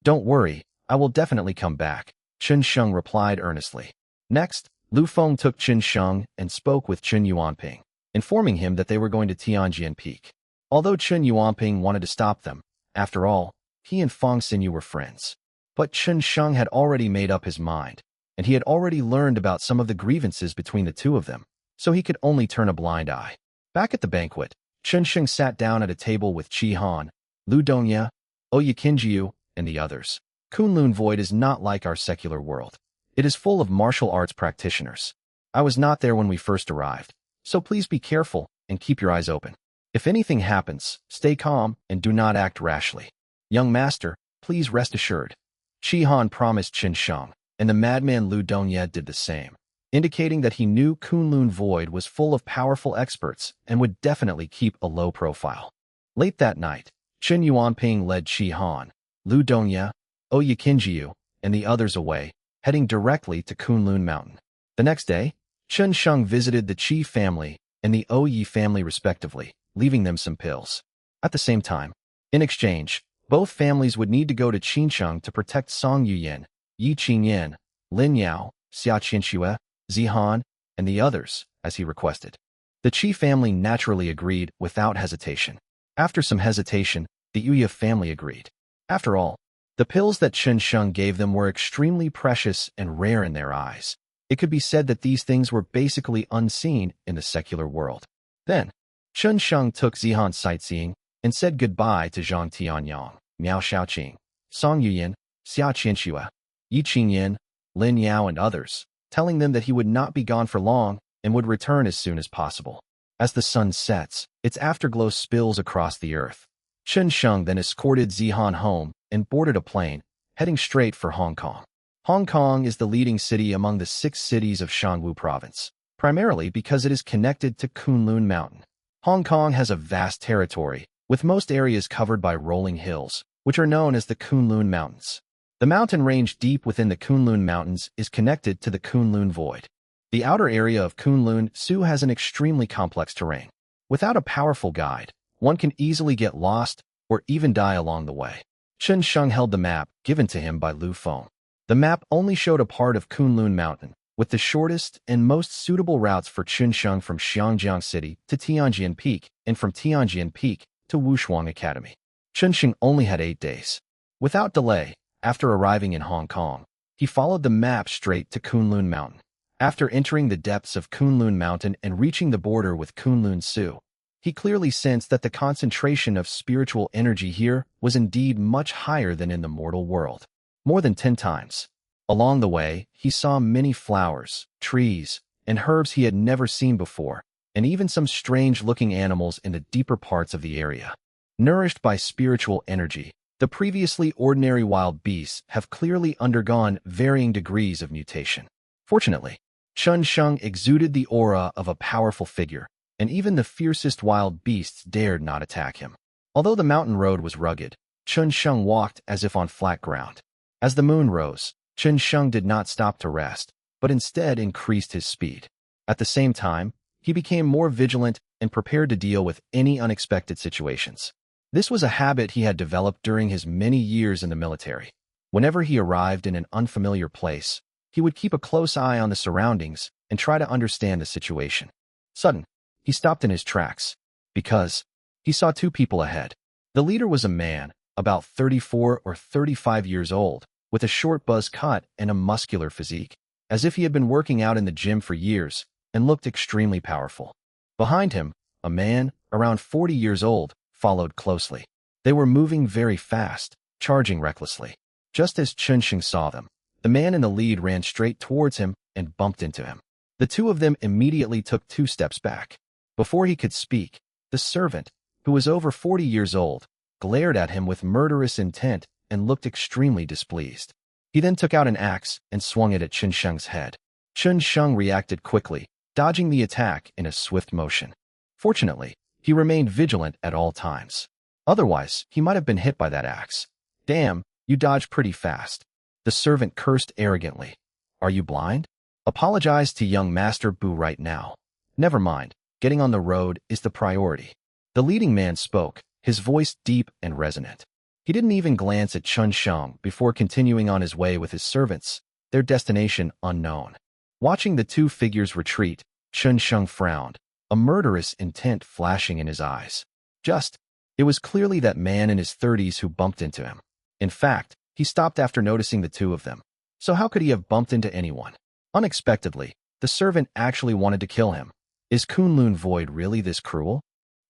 Don't worry, I will definitely come back, Qin Sheng replied earnestly. Next, Lu Feng took Qin Sheng and spoke with Qin Yuanping, informing him that they were going to Tianjian Peak. Although Qin Yuanping wanted to stop them, after all, he and Feng Xinyu were friends. But Qin Sheng had already made up his mind, and he had already learned about some of the grievances between the two of them, so he could only turn a blind eye. Back at the banquet, Qin Sheng sat down at a table with Qi Han, Lu Dongye, Oya Qinjiu, and the others. Kunlun Void is not like our secular world. It is full of martial arts practitioners. I was not there when we first arrived, so please be careful and keep your eyes open. If anything happens, stay calm and do not act rashly. Young master, please rest assured. Qi Han promised Qin Sheng, and the madman Lu Dongye did the same, indicating that he knew Kunlun Void was full of powerful experts and would definitely keep a low profile. Late that night, Qin Yuanping led Qi Han, Lu Dongye, Oya Qinjiu, and the others away, heading directly to Kunlun Mountain. The next day, Qin Sheng visited the Qi family and the Oyi family respectively, leaving them some pills. At the same time, in exchange, both families would need to go to Qinsheng to protect Song Yuyan, Yi Qingyan, Lin Yao, Xia Qianxue, Zihan, and the others, as he requested. The Qi family naturally agreed without hesitation. After some hesitation, the Yuya family agreed. After all, the pills that Qin Sheng gave them were extremely precious and rare in their eyes. It could be said that these things were basically unseen in the secular world. Then, Qin Sheng took Zihan sightseeing and said goodbye to Zhang Tianyang, Miao Shaoqing, Song Yuyan, Xia Qianxue, Yi Qingyan, Lin Yao, and others, telling them that he would not be gone for long and would return as soon as possible. As the sun sets, its afterglow spills across the earth. Qin Sheng then escorted Zihan home and boarded a plane, heading straight for Hong Kong. Hong Kong is the leading city among the 6 cities of Shangwu Province, primarily because it is connected to Kunlun Mountain. Hong Kong has a vast territory, with most areas covered by rolling hills, which are known as the Kunlun Mountains. The mountain range deep within the Kunlun Mountains is connected to the Kunlun Void. The outer area of Kunlun Su has an extremely complex terrain. Without a powerful guide, one can easily get lost or even die along the way. Qin Sheng held the map given to him by Lu Feng. The map only showed a part of Kunlun Mountain, with the shortest and most suitable routes for Qin Sheng from Xiangjiang City to Tianjian Peak and from Tianjian Peak to Wushuang Academy. Qin Sheng only had 8 days. Without delay, after arriving in Hong Kong, he followed the map straight to Kunlun Mountain. After entering the depths of Kunlun Mountain and reaching the border with Kunlun Su, he clearly sensed that the concentration of spiritual energy here was indeed much higher than in the mortal world. More than 10 times. Along the way, he saw many flowers, trees, and herbs he had never seen before, and even some strange-looking animals in the deeper parts of the area. Nourished by spiritual energy, the previously ordinary wild beasts have clearly undergone varying degrees of mutation. Fortunately, Qin Sheng exuded the aura of a powerful figure, and even the fiercest wild beasts dared not attack him. Although the mountain road was rugged, Qin Sheng walked as if on flat ground. As the moon rose, Qin Sheng did not stop to rest, but instead increased his speed. At the same time, he became more vigilant and prepared to deal with any unexpected situations. This was a habit he had developed during his many years in the military. Whenever he arrived in an unfamiliar place, he would keep a close eye on the surroundings and try to understand the situation. Suddenly, he stopped in his tracks, because he saw 2 people ahead. The leader was a man, about 34 or 35 years old, with a short buzz cut and a muscular physique, as if he had been working out in the gym for years and looked extremely powerful. Behind him, a man, around 40 years old, followed closely. They were moving very fast, charging recklessly. Just as Qin Sheng saw them, the man in the lead ran straight towards him and bumped into him. The two of them immediately took 2 steps back. Before he could speak, the servant, who was over 40 years old, glared at him with murderous intent and looked extremely displeased. He then took out an axe and swung it at Chun Sheng's head. Chun Sheng reacted quickly, dodging the attack in a swift motion. Fortunately, he remained vigilant at all times. Otherwise, he might have been hit by that axe. Damn, you dodged pretty fast. The servant cursed arrogantly. Are you blind? Apologize to young Master Bu right now. Never mind, getting on the road is the priority. The leading man spoke, his voice deep and resonant. He didn't even glance at Chun Sheng before continuing on his way with his servants, their destination unknown. Watching the two figures retreat, Chun Sheng frowned, a murderous intent flashing in his eyes. It was clearly that man in his 30s who bumped into him. In fact, he stopped after noticing the two of them. So how could he have bumped into anyone? Unexpectedly, the servant actually wanted to kill him. Is Kunlun Void really this cruel?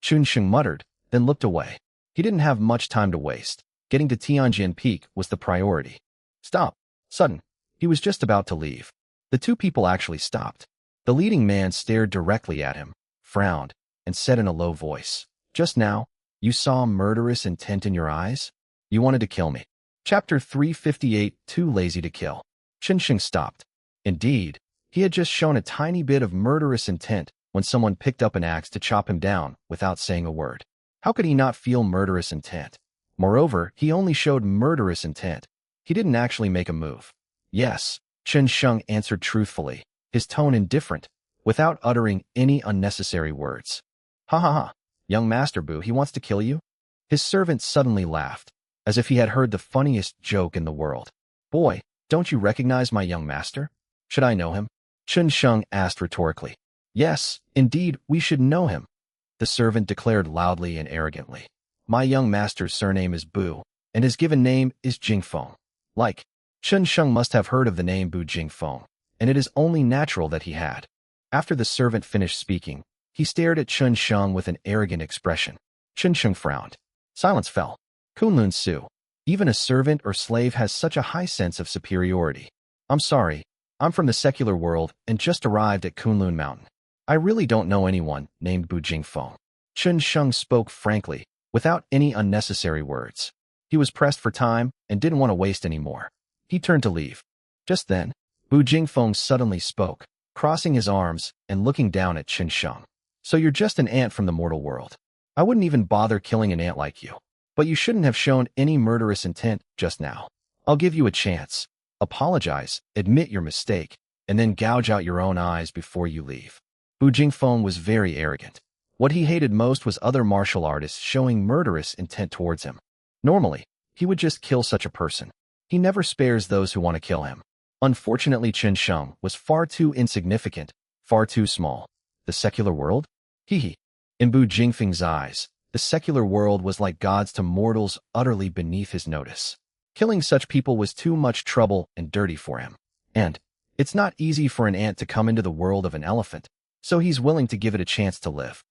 Chun Sheng muttered, then looked away. He didn't have much time to waste. Getting to Tianjin Peak was the priority. Stop. Sudden. He was just about to leave. The two people actually stopped. The leading man stared directly at him, frowned, and said in a low voice, "Just now, you saw murderous intent in your eyes? You wanted to kill me." Chapter 358, Too Lazy to Kill. Chun Sheng stopped. Indeed, he had just shown a tiny bit of murderous intent when someone picked up an axe to chop him down without saying a word. How could he not feel murderous intent? Moreover, he only showed murderous intent. He didn't actually make a move. Yes, Chun Sheng answered truthfully, his tone indifferent, without uttering any unnecessary words. Ha ha ha, young Master Bu, he wants to kill you? His servant suddenly laughed, as if he had heard the funniest joke in the world. Boy, don't you recognize my young master? Should I know him? Chun Sheng asked rhetorically. Yes, indeed, we should know him, the servant declared loudly and arrogantly. My young master's surname is Bu, and his given name is Jingfeng. Chun Sheng must have heard of the name Bu Jingfeng, and it is only natural that he had. After the servant finished speaking, he stared at Chun Sheng with an arrogant expression. Chun Sheng frowned. Silence fell. Kunlun Su. Even a servant or slave has such a high sense of superiority. I'm sorry, I'm from the secular world and just arrived at Kunlun Mountain. I really don't know anyone named Bu Jingfeng. Chun Sheng spoke frankly, without any unnecessary words. He was pressed for time and didn't want to waste any more. He turned to leave. Just then, Bu Jingfeng suddenly spoke, crossing his arms and looking down at Chun Sheng. So you're just an ant from the mortal world. I wouldn't even bother killing an ant like you. But you shouldn't have shown any murderous intent just now. I'll give you a chance. Apologize, admit your mistake, and then gouge out your own eyes before you leave. Bu Jingfeng was very arrogant. What he hated most was other martial artists showing murderous intent towards him. Normally, he would just kill such a person. He never spares those who want to kill him. Unfortunately, Chun Sheng was far too insignificant, far too small. The secular world? Hee. In Bu Jingfeng's eyes, the secular world was like gods to mortals utterly beneath his notice. Killing such people was too much trouble and dirty for him. And it's not easy for an ant to come into the world of an elephant, so he's willing to give it a chance to live.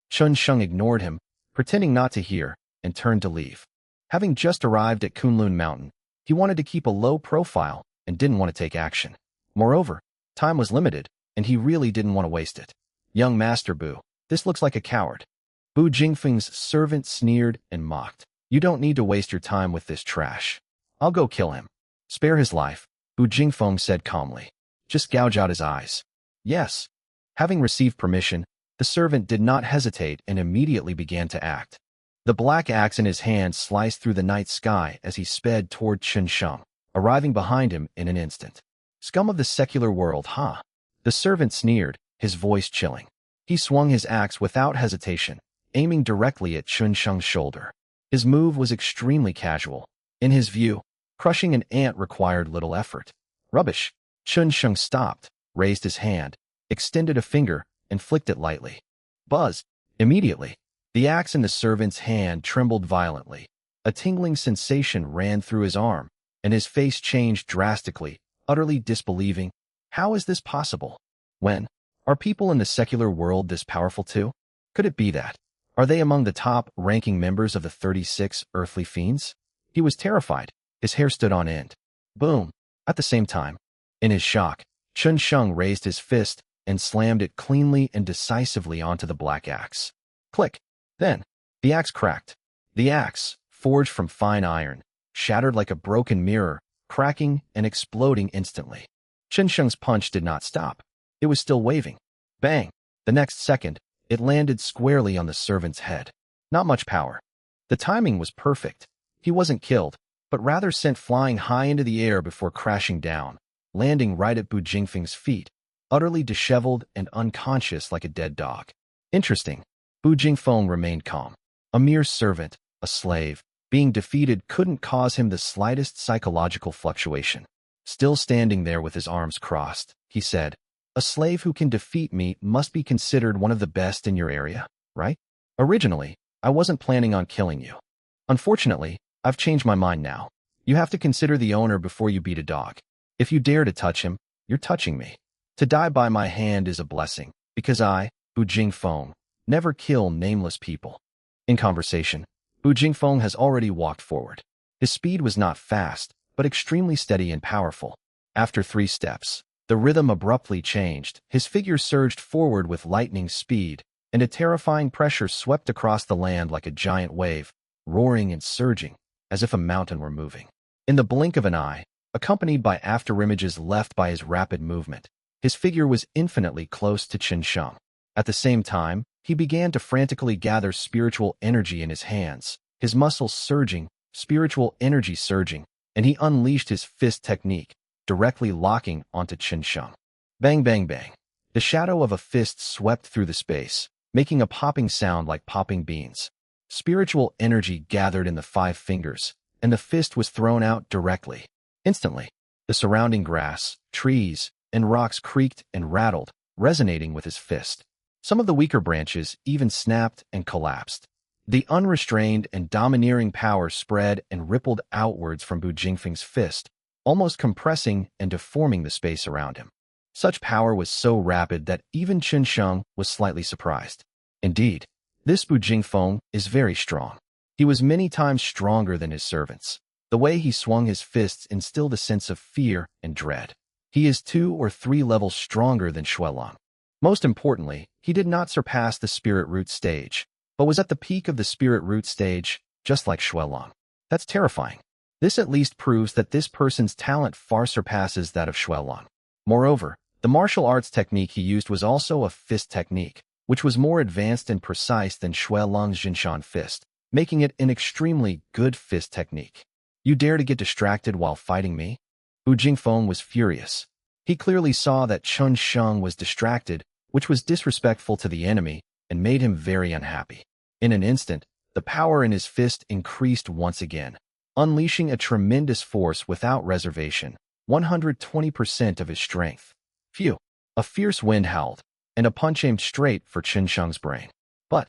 Chun Sheng ignored him, pretending not to hear, and turned to leave. Having just arrived at Kunlun Mountain, he wanted to keep a low profile and didn't want to take action. Moreover, time was limited, and he really didn't want to waste it. Young Master Bu, this looks like a coward. Bu Jingfeng's servant sneered and mocked. You don't need to waste your time with this trash. I'll go kill him. Spare his life, Bu Jingfeng said calmly. Just gouge out his eyes. Yes. Having received permission, the servant did not hesitate and immediately began to act. The black axe in his hand sliced through the night sky as he sped toward Chun Sheng, arriving behind him in an instant. Scum of the secular world, huh? The servant sneered, his voice chilling. He swung his axe without hesitation, aiming directly at Chun Sheng's shoulder. His move was extremely casual. In his view, crushing an ant required little effort. Rubbish. Chun Sheng stopped, raised his hand, extended a finger, and flicked it lightly. Buzz. Immediately, the axe in the servant's hand trembled violently. A tingling sensation ran through his arm, and his face changed drastically, utterly disbelieving. How is this possible? When? Are people in the secular world this powerful too? Could it be that? Are they among the top-ranking members of the 36 earthly fiends? He was terrified. His hair stood on end. Boom. At the same time, in his shock, Chun Sheng raised his fist and slammed it cleanly and decisively onto the black axe. Click. Then, the axe cracked. The axe, forged from fine iron, shattered like a broken mirror, cracking and exploding instantly. Chun Sheng's punch did not stop. It was still waving. Bang! The next second, it landed squarely on the servant's head. Not much power. The timing was perfect. He wasn't killed, but rather sent flying high into the air before crashing down, landing right at Bu Jingfeng's feet, utterly disheveled and unconscious like a dead dog. Interesting. Bu Jingfeng remained calm. A mere servant, a slave, being defeated couldn't cause him the slightest psychological fluctuation. Still standing there with his arms crossed, he said, "A slave who can defeat me must be considered one of the best in your area, right? Originally, I wasn't planning on killing you. Unfortunately, I've changed my mind now. You have to consider the owner before you beat a dog. If you dare to touch him, you're touching me. To die by my hand is a blessing, because I, Bu Jingfeng, never kill nameless people." In conversation, Bu Jingfeng has already walked forward. His speed was not fast, but extremely steady and powerful. After 3 steps, the rhythm abruptly changed. His figure surged forward with lightning speed, and a terrifying pressure swept across the land like a giant wave, roaring and surging, as if a mountain were moving. In the blink of an eye, accompanied by afterimages left by his rapid movement, his figure was infinitely close to Chun Sheng. At the same time, he began to frantically gather spiritual energy in his hands, his muscles surging, spiritual energy surging, and he unleashed his fist technique, directly locking onto Chun Sheng. Bang, bang, bang. The shadow of a fist swept through the space, making a popping sound like popping beans. Spiritual energy gathered in the 5 fingers, and the fist was thrown out directly. Instantly, the surrounding grass, trees, and rocks creaked and rattled, resonating with his fist. Some of the weaker branches even snapped and collapsed. The unrestrained and domineering power spread and rippled outwards from Bu Jingfeng's fist, almost compressing and deforming the space around him. Such power was so rapid that even Chun Sheng was slightly surprised. Indeed, this Bu Jingfeng is very strong. He was many times stronger than his servants. The way he swung his fists instilled a sense of fear and dread. He is 2 or 3 levels stronger than Xuelong. Most importantly, he did not surpass the spirit root stage, but was at the peak of the spirit root stage, just like Xuelong. That's terrifying. This at least proves that this person's talent far surpasses that of Xuelong. Moreover, the martial arts technique he used was also a fist technique, which was more advanced and precise than Xuelong's Jinshan fist, making it an extremely good fist technique. "You dare to get distracted while fighting me?" Bu Jingfeng was furious. He clearly saw that Chun Sheng was distracted, which was disrespectful to the enemy and made him very unhappy. In an instant, the power in his fist increased once again, unleashing a tremendous force without reservation, 120% of his strength. Phew! A fierce wind howled, and a punch aimed straight for Chun Sheng's brain. But,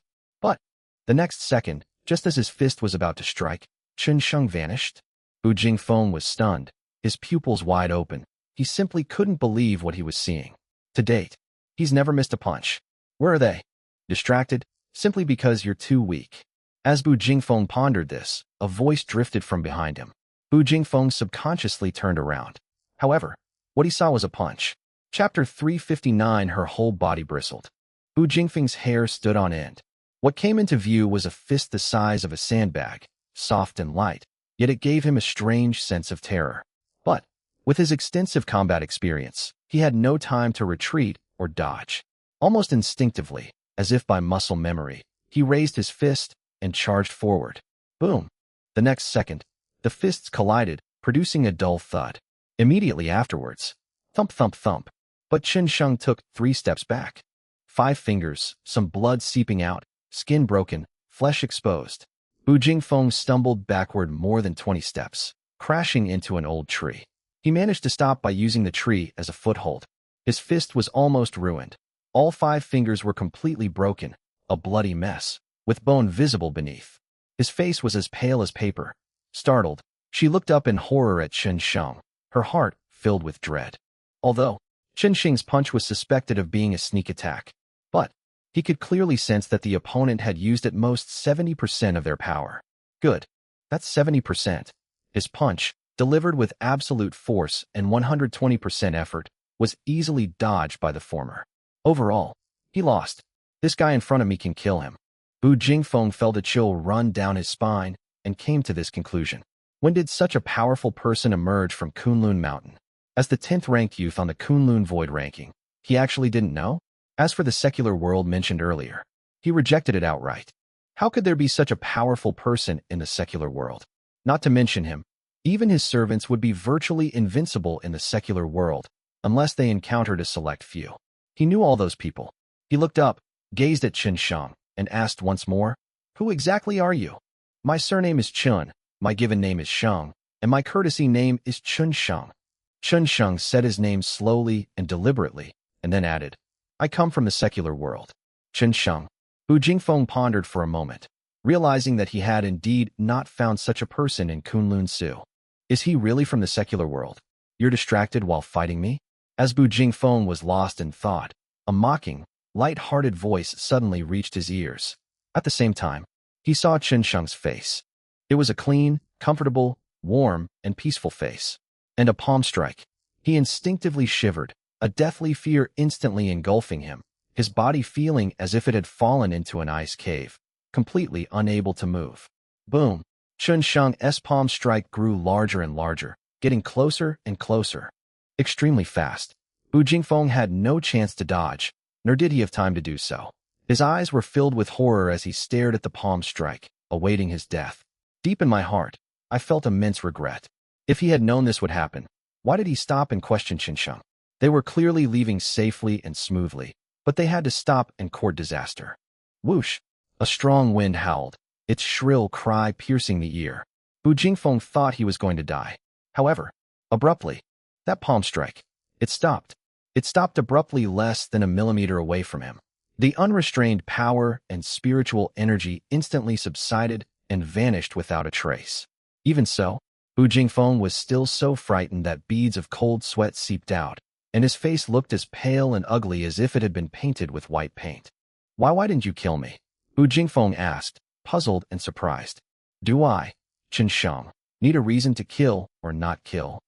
the next second, just as his fist was about to strike, Chun Sheng vanished. Bu Jingfeng was stunned, his pupils wide open. He simply couldn't believe what he was seeing. To date, he's never missed a punch. Where are they? Distracted? Simply because you're too weak. As Bu Jingfeng pondered this, a voice drifted from behind him. Bu Jingfeng subconsciously turned around. However, what he saw was a punch. Chapter 359. Her whole body bristled. Bu Jingfeng's hair stood on end. What came into view was a fist the size of a sandbag, soft and light, yet it gave him a strange sense of terror. But, with his extensive combat experience, he had no time to retreat or dodge. Almost instinctively, as if by muscle memory, he raised his fist and charged forward. Boom! The next second, the fists collided, producing a dull thud. Immediately afterwards, thump, thump, thump. But Chun Sheng took 3 steps back. 5 fingers, some blood seeping out, skin broken, flesh exposed. Bu Jingfeng stumbled backward more than 20 steps, crashing into an old tree. He managed to stop by using the tree as a foothold. His fist was almost ruined. All 5 fingers were completely broken, a bloody mess, with bone visible beneath. His face was as pale as paper. Startled, she looked up in horror at Chun Sheng, her heart filled with dread. Although Chun Sheng's punch was suspected of being a sneak attack, but he could clearly sense that the opponent had used at most 70% of their power. Good. That's 70%. His punch, delivered with absolute force and 120% effort, was easily dodged by the former. Overall, he lost. This guy in front of me can kill him. Bu Jingfeng felt a chill run down his spine and came to this conclusion. When did such a powerful person emerge from Kunlun Mountain? As the 10th ranked youth on the Kunlun Void ranking, he actually didn't know? As for the secular world mentioned earlier, he rejected it outright. How could there be such a powerful person in the secular world? Not to mention him, even his servants would be virtually invincible in the secular world, unless they encountered a select few. He knew all those people. He looked up, gazed at Chen Sheng, and asked once more, "Who exactly are you?" "My surname is Chun, my given name is Sheng, and my courtesy name is Chun Sheng." Chun Sheng said his name slowly and deliberately, and then added, "I come from the secular world." Chun Sheng. Bu Jingfeng pondered for a moment, realizing that he had indeed not found such a person in Kunlun Su. Is he really from the secular world? "You're distracted while fighting me?" As Bu Jingfeng was lost in thought, a mocking, light-hearted voice suddenly reached his ears. At the same time, he saw Chen Sheng's face. It was a clean, comfortable, warm, and peaceful face. And a palm strike. He instinctively shivered, a deathly fear instantly engulfing him, his body feeling as if it had fallen into an ice cave, completely unable to move. Boom! Chen Sheng's palm strike grew larger and larger, getting closer and closer. Extremely fast. Bu Jingfeng had no chance to dodge, nor did he have time to do so. His eyes were filled with horror as he stared at the palm strike, awaiting his death. Deep in my heart, I felt immense regret. If he had known this would happen, why did he stop and question Chen Sheng? They were clearly leaving safely and smoothly, but they had to stop and court disaster. Whoosh! A strong wind howled, its shrill cry piercing the ear. Bu Jingfeng thought he was going to die. However, abruptly, that palm strike, it stopped. It stopped abruptly less than a millimeter away from him. The unrestrained power and spiritual energy instantly subsided and vanished without a trace. Even so, Bu Jingfeng was still so frightened that beads of cold sweat seeped out, and his face looked as pale and ugly as if it had been painted with white paint. Why didn't you kill me?" Bu Jingfeng asked, puzzled and surprised. "Do I, Chen Sheng, need a reason to kill or not kill?"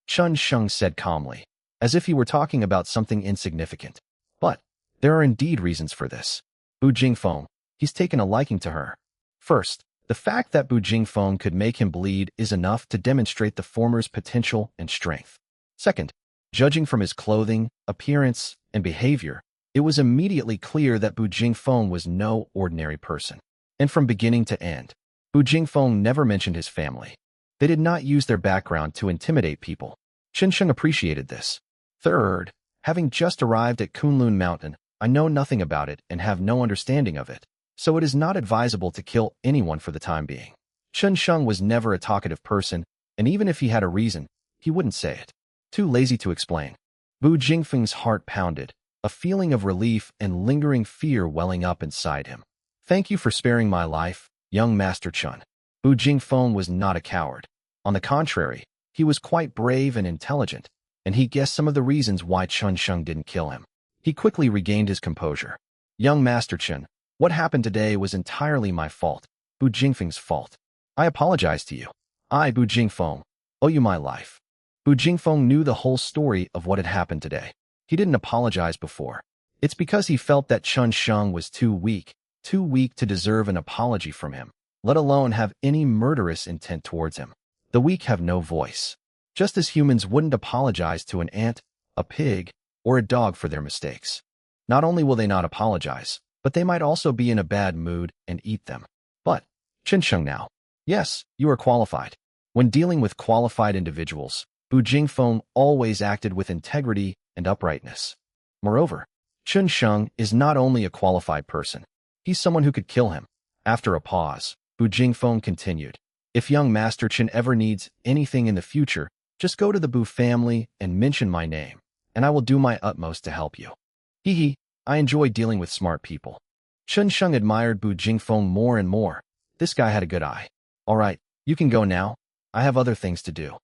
Chen Sheng said calmly, as if he were talking about something insignificant. "But there are indeed reasons for this. Bu Jingfeng, he's taken a liking to her. First, the fact that Bu Jingfeng could make him bleed is enough to demonstrate the former's potential and strength. Second, judging from his clothing, appearance, and behavior, it was immediately clear that Bu Jingfeng was no ordinary person. And from beginning to end, Bu Jingfeng never mentioned his family. They did not use their background to intimidate people. Chen Sheng appreciated this. Third, having just arrived at Kunlun Mountain, I know nothing about it and have no understanding of it, so it is not advisable to kill anyone for the time being. Chen Sheng was never a talkative person, and even if he had a reason, he wouldn't say it. Too lazy to explain. Bu Jingfeng's heart pounded, a feeling of relief and lingering fear welling up inside him. "Thank you for sparing my life, young Master Chun." Bu Jingfeng was not a coward. On the contrary, he was quite brave and intelligent, and he guessed some of the reasons why Chen Sheng didn't kill him. He quickly regained his composure. "Young Master Chen, what happened today was entirely my fault, Bu Jingfeng's fault. I apologize to you. I, Bu Jingfeng, owe you my life." Bu Jingfeng knew the whole story of what had happened today. He didn't apologize before. It's because he felt that Chen Sheng was too weak to deserve an apology from him, let alone have any murderous intent towards him. The weak have no voice. Just as humans wouldn't apologize to an ant, a pig, or a dog for their mistakes. Not only will they not apologize, but they might also be in a bad mood and eat them. But, Chen Sheng now. Yes, you are qualified. When dealing with qualified individuals, Bu Jingfeng always acted with integrity and uprightness. Moreover, Chen Sheng is not only a qualified person, he's someone who could kill him. After a pause, Bu Jingfeng continued, "If young Master Chen ever needs anything in the future, just go to the Bu family and mention my name, and I will do my utmost to help you." Hee, I enjoy dealing with smart people. Chen Sheng admired Bu Jingfeng more and more. This guy had a good eye. "All right, you can go now. I have other things to do."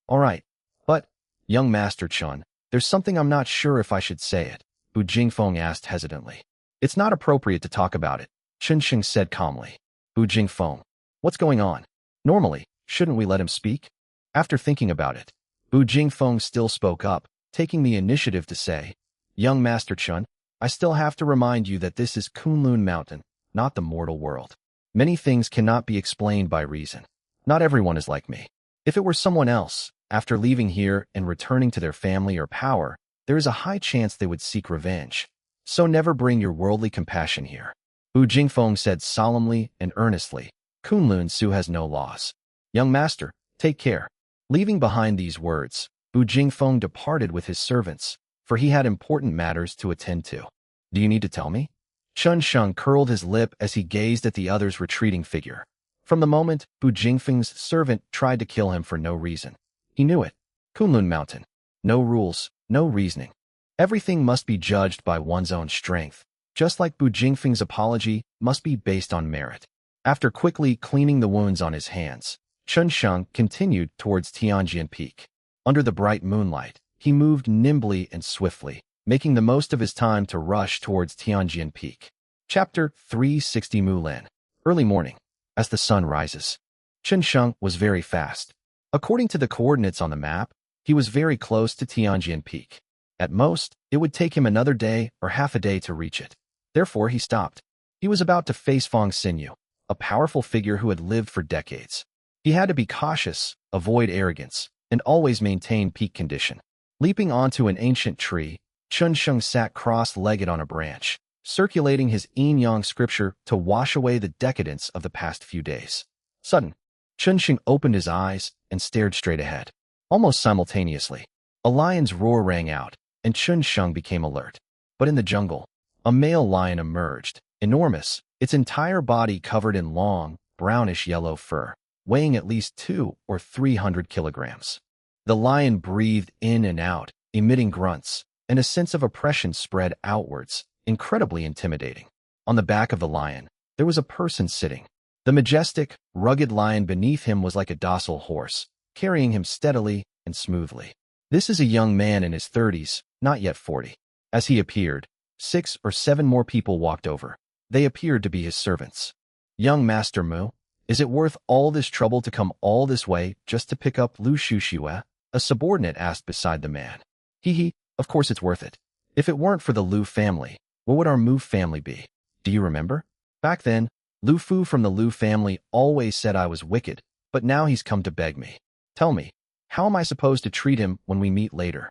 "All right, but, young Master Chen, there's something I'm not sure if I should say it," Bu Jingfeng asked hesitantly. "It's not appropriate to talk about it," Chen Sheng said calmly. Bu Jingfeng, what's going on? Normally, shouldn't we let him speak? After thinking about it, Bu Jingfeng still spoke up, taking the initiative to say, "Young Master Chun, I still have to remind you that this is Kunlun Mountain, not the mortal world. Many things cannot be explained by reason. Not everyone is like me. If it were someone else, after leaving here and returning to their family or power, there is a high chance they would seek revenge. So never bring your worldly compassion here." Wu Jingfeng said solemnly and earnestly, "Kunlun Su has no laws. Young master, take care." Leaving behind these words, Wu Jingfeng departed with his servants, for he had important matters to attend to. "Do you need to tell me?" Chun Sheng curled his lip as he gazed at the other's retreating figure. From the moment Wu Jingfeng's servant tried to kill him for no reason, he knew it. Kunlun Mountain. No rules, no reasoning. Everything must be judged by one's own strength, just like Wu Jingfeng's apology must be based on merit. After quickly cleaning the wounds on his hands, Chun Sheng continued towards Tianjin Peak. Under the bright moonlight, he moved nimbly and swiftly, making the most of his time to rush towards Tianjin Peak. Chapter 360 Mulan. Early morning. As the sun rises. Chun Sheng was very fast. According to the coordinates on the map, he was very close to Tianjin Peak. At most, it would take him another day or half a day to reach it. Therefore, he stopped. He was about to face Fang Xinyu, a powerful figure who had lived for decades. He had to be cautious, avoid arrogance, and always maintain peak condition. Leaping onto an ancient tree, Chun Sheng sat cross-legged on a branch, circulating his yin-yang scripture to wash away the decadence of the past few days. Sudden, Chun Sheng opened his eyes and stared straight ahead. Almost simultaneously, a lion's roar rang out, and Chun Sheng became alert. But in the jungle, a male lion emerged, enormous, its entire body covered in long, brownish-yellow fur, weighing at least 200 or 300 kilograms. The lion breathed in and out, emitting grunts, and a sense of oppression spread outwards, incredibly intimidating. On the back of the lion, there was a person sitting. The majestic, rugged lion beneath him was like a docile horse, carrying him steadily and smoothly. This is a young man in his 30s, not yet 40. As he appeared, 6 or 7 more people walked over. They appeared to be his servants. "Young Master Mu, is it worth all this trouble to come all this way just to pick up Lu Shushue?" A subordinate asked beside the man. "Hee, of course it's worth it. If it weren't for the Lu family, what would our Mu family be? Do you remember? Back then, Lu Fu from the Lu family always said I was wicked, but now he's come to beg me. Tell me, how am I supposed to treat him when we meet later?"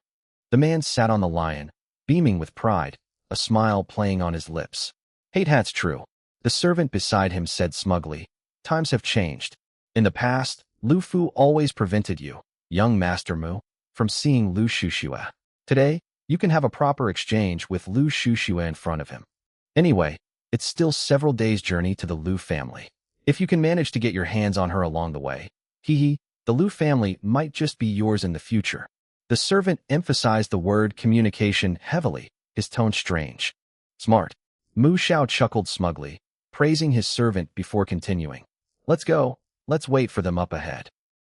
The man sat on the lion, beaming with pride, a smile playing on his lips. "Hate hat's true," the servant beside him said smugly. "Times have changed. In the past, Lu Fu always prevented you, young Master Mu, from seeing Lu Shushue. Today, you can have a proper exchange with Lu Shushue in front of him. Anyway, it's still several days' journey to the Lu family. If you can manage to get your hands on her along the way, the Lu family might just be yours in the future." The servant emphasized the word communication heavily, his tone strange. "Smart." Mu Xiao chuckled smugly, praising his servant before continuing. "Let's go. Let's wait for them up ahead."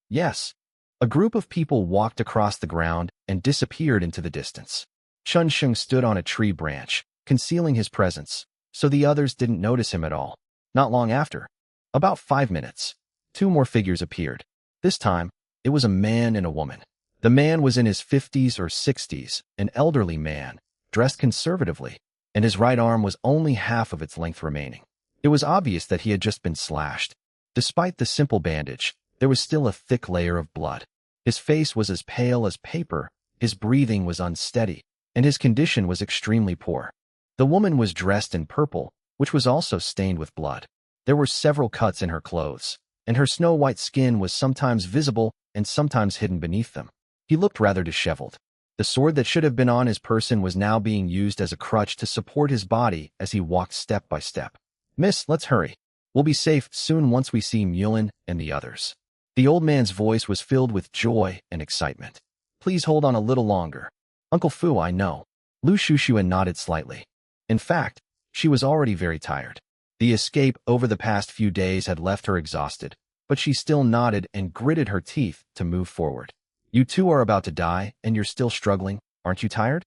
Yes. A group of people walked across the ground and disappeared into the distance. Chun Sheng stood on a tree branch, concealing his presence, so the others didn't notice him at all. Not long after, about 5 minutes, 2 more figures appeared. This time, it was a man and a woman. The man was in his 50s or 60s, an elderly man, dressed conservatively, and his right arm was only half of its length remaining. It was obvious that he had just been slashed. Despite the simple bandage, there was still a thick layer of blood. His face was as pale as paper, his breathing was unsteady, and his condition was extremely poor. The woman was dressed in purple, which was also stained with blood. There were several cuts in her clothes, and her snow-white skin was sometimes visible and sometimes hidden beneath them. He looked rather disheveled. The sword that should have been on his person was now being used as a crutch to support his body as he walked step by step. "Miss, let's hurry. We'll be safe soon once we see Mulan and the others." The old man's voice was filled with joy and excitement. "Please hold on a little longer. Uncle Fu, I know." Lu Shushue nodded slightly. In fact, she was already very tired. The escape over the past few days had left her exhausted, but she still nodded and gritted her teeth to move forward. "You two are about to die, and you're still struggling. Aren't you tired?"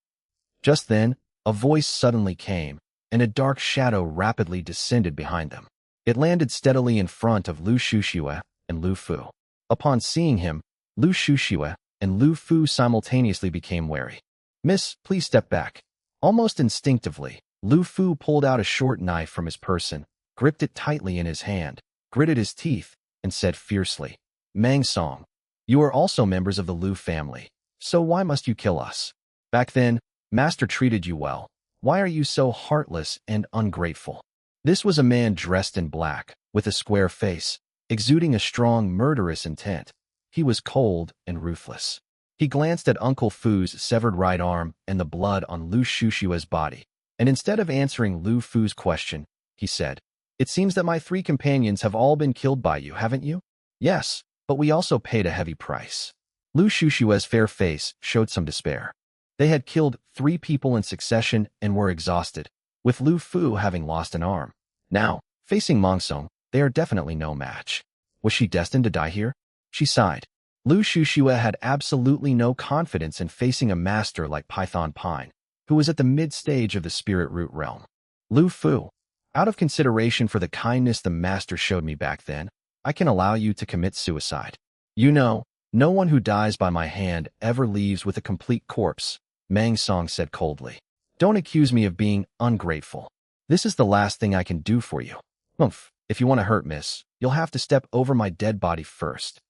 Just then, a voice suddenly came, and a dark shadow rapidly descended behind them. It landed steadily in front of Lu Shushue and Lu Fu. Upon seeing him, Lu Shushue and Lu Fu simultaneously became wary. Miss, please step back. Almost instinctively, Lu Fu pulled out a short knife from his person, gripped it tightly in his hand, gritted his teeth, and said fiercely, Mang Song, you are also members of the Lu family, so why must you kill us? Back then, Master treated you well. Why are you so heartless and ungrateful? This was a man dressed in black, with a square face, exuding a strong, murderous intent. He was cold and ruthless. He glanced at Uncle Fu's severed right arm and the blood on Lu Shushua's body, and instead of answering Lu Fu's question, he said, It seems that my 3 companions have all been killed by you, haven't you? Yes, but we also paid a heavy price. Lu Shushua's fair face showed some despair. They had killed 3 people in succession and were exhausted, with Lu Fu having lost an arm. Now, facing Mongsong, they are definitely no match. Was she destined to die here? She sighed. Lu Shushua had absolutely no confidence in facing a master like Python Pine, who was at the mid-stage of the spirit root realm. Lu Fu, out of consideration for the kindness the master showed me back then, I can allow you to commit suicide. You know, no one who dies by my hand ever leaves with a complete corpse, Mang Song said coldly. Don't accuse me of being ungrateful. This is the last thing I can do for you. Oomph, if you want to hurt miss, you'll have to step over my dead body first.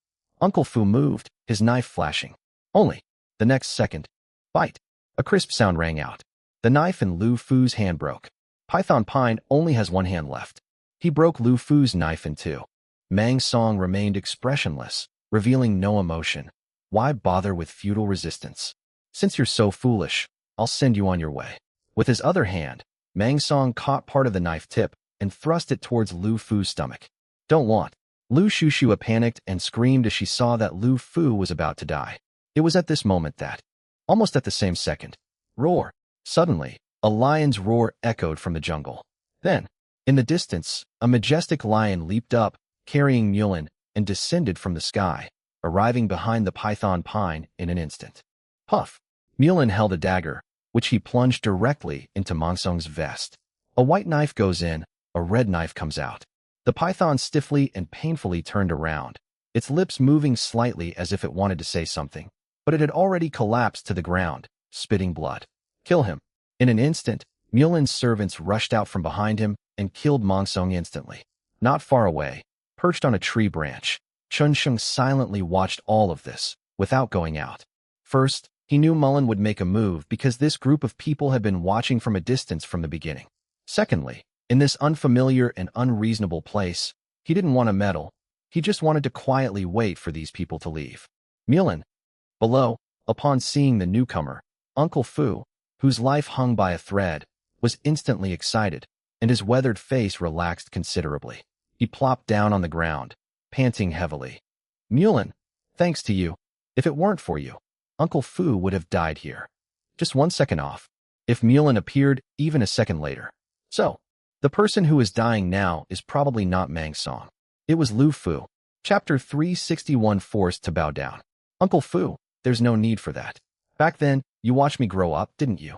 Uncle Fu moved, his knife flashing. Only, the next second, bite. A crisp sound rang out. The knife in Lu Fu's hand broke. Python Pine only has one hand left. He broke Lu Fu's knife in 2. Mang Song remained expressionless, revealing no emotion. Why bother with futile resistance? Since you're so foolish, I'll send you on your way. With his other hand, Mang Song caught part of the knife tip and thrust it towards Lu Fu's stomach. Don't want. Lu Shushua panicked and screamed as she saw that Lu Fu was about to die. It was at this moment that, almost at the same second, roar. Suddenly, a lion's roar echoed from the jungle. Then, in the distance, a majestic lion leaped up, carrying Mulin, and descended from the sky, arriving behind the Python Pine in an instant. Puff! Mulin held a dagger, which he plunged directly into Mongsong's vest. A white knife goes in, a red knife comes out. The python stiffly and painfully turned around, its lips moving slightly as if it wanted to say something, but it had already collapsed to the ground, spitting blood. Kill him. In an instant, Mulin's servants rushed out from behind him and killed Mongsong instantly. Not far away, perched on a tree branch, Chun Sheng silently watched all of this, without going out. First, he knew Mullen would make a move because this group of people had been watching from a distance from the beginning. Secondly, in this unfamiliar and unreasonable place, he didn't want to meddle. He just wanted to quietly wait for these people to leave. Mullen. Below, upon seeing the newcomer, Uncle Fu, whose life hung by a thread, was instantly excited, and his weathered face relaxed considerably. He plopped down on the ground, panting heavily. Mullen, thanks to you. If it weren't for you, Uncle Fu would have died here. Just 1 second off. If Mullen appeared even a second later. So, the person who is dying now is probably not Mang Song. It was Lu Fu. Chapter 361 Forced to bow down. Uncle Fu, there's no need for that. Back then, you watched me grow up, didn't you?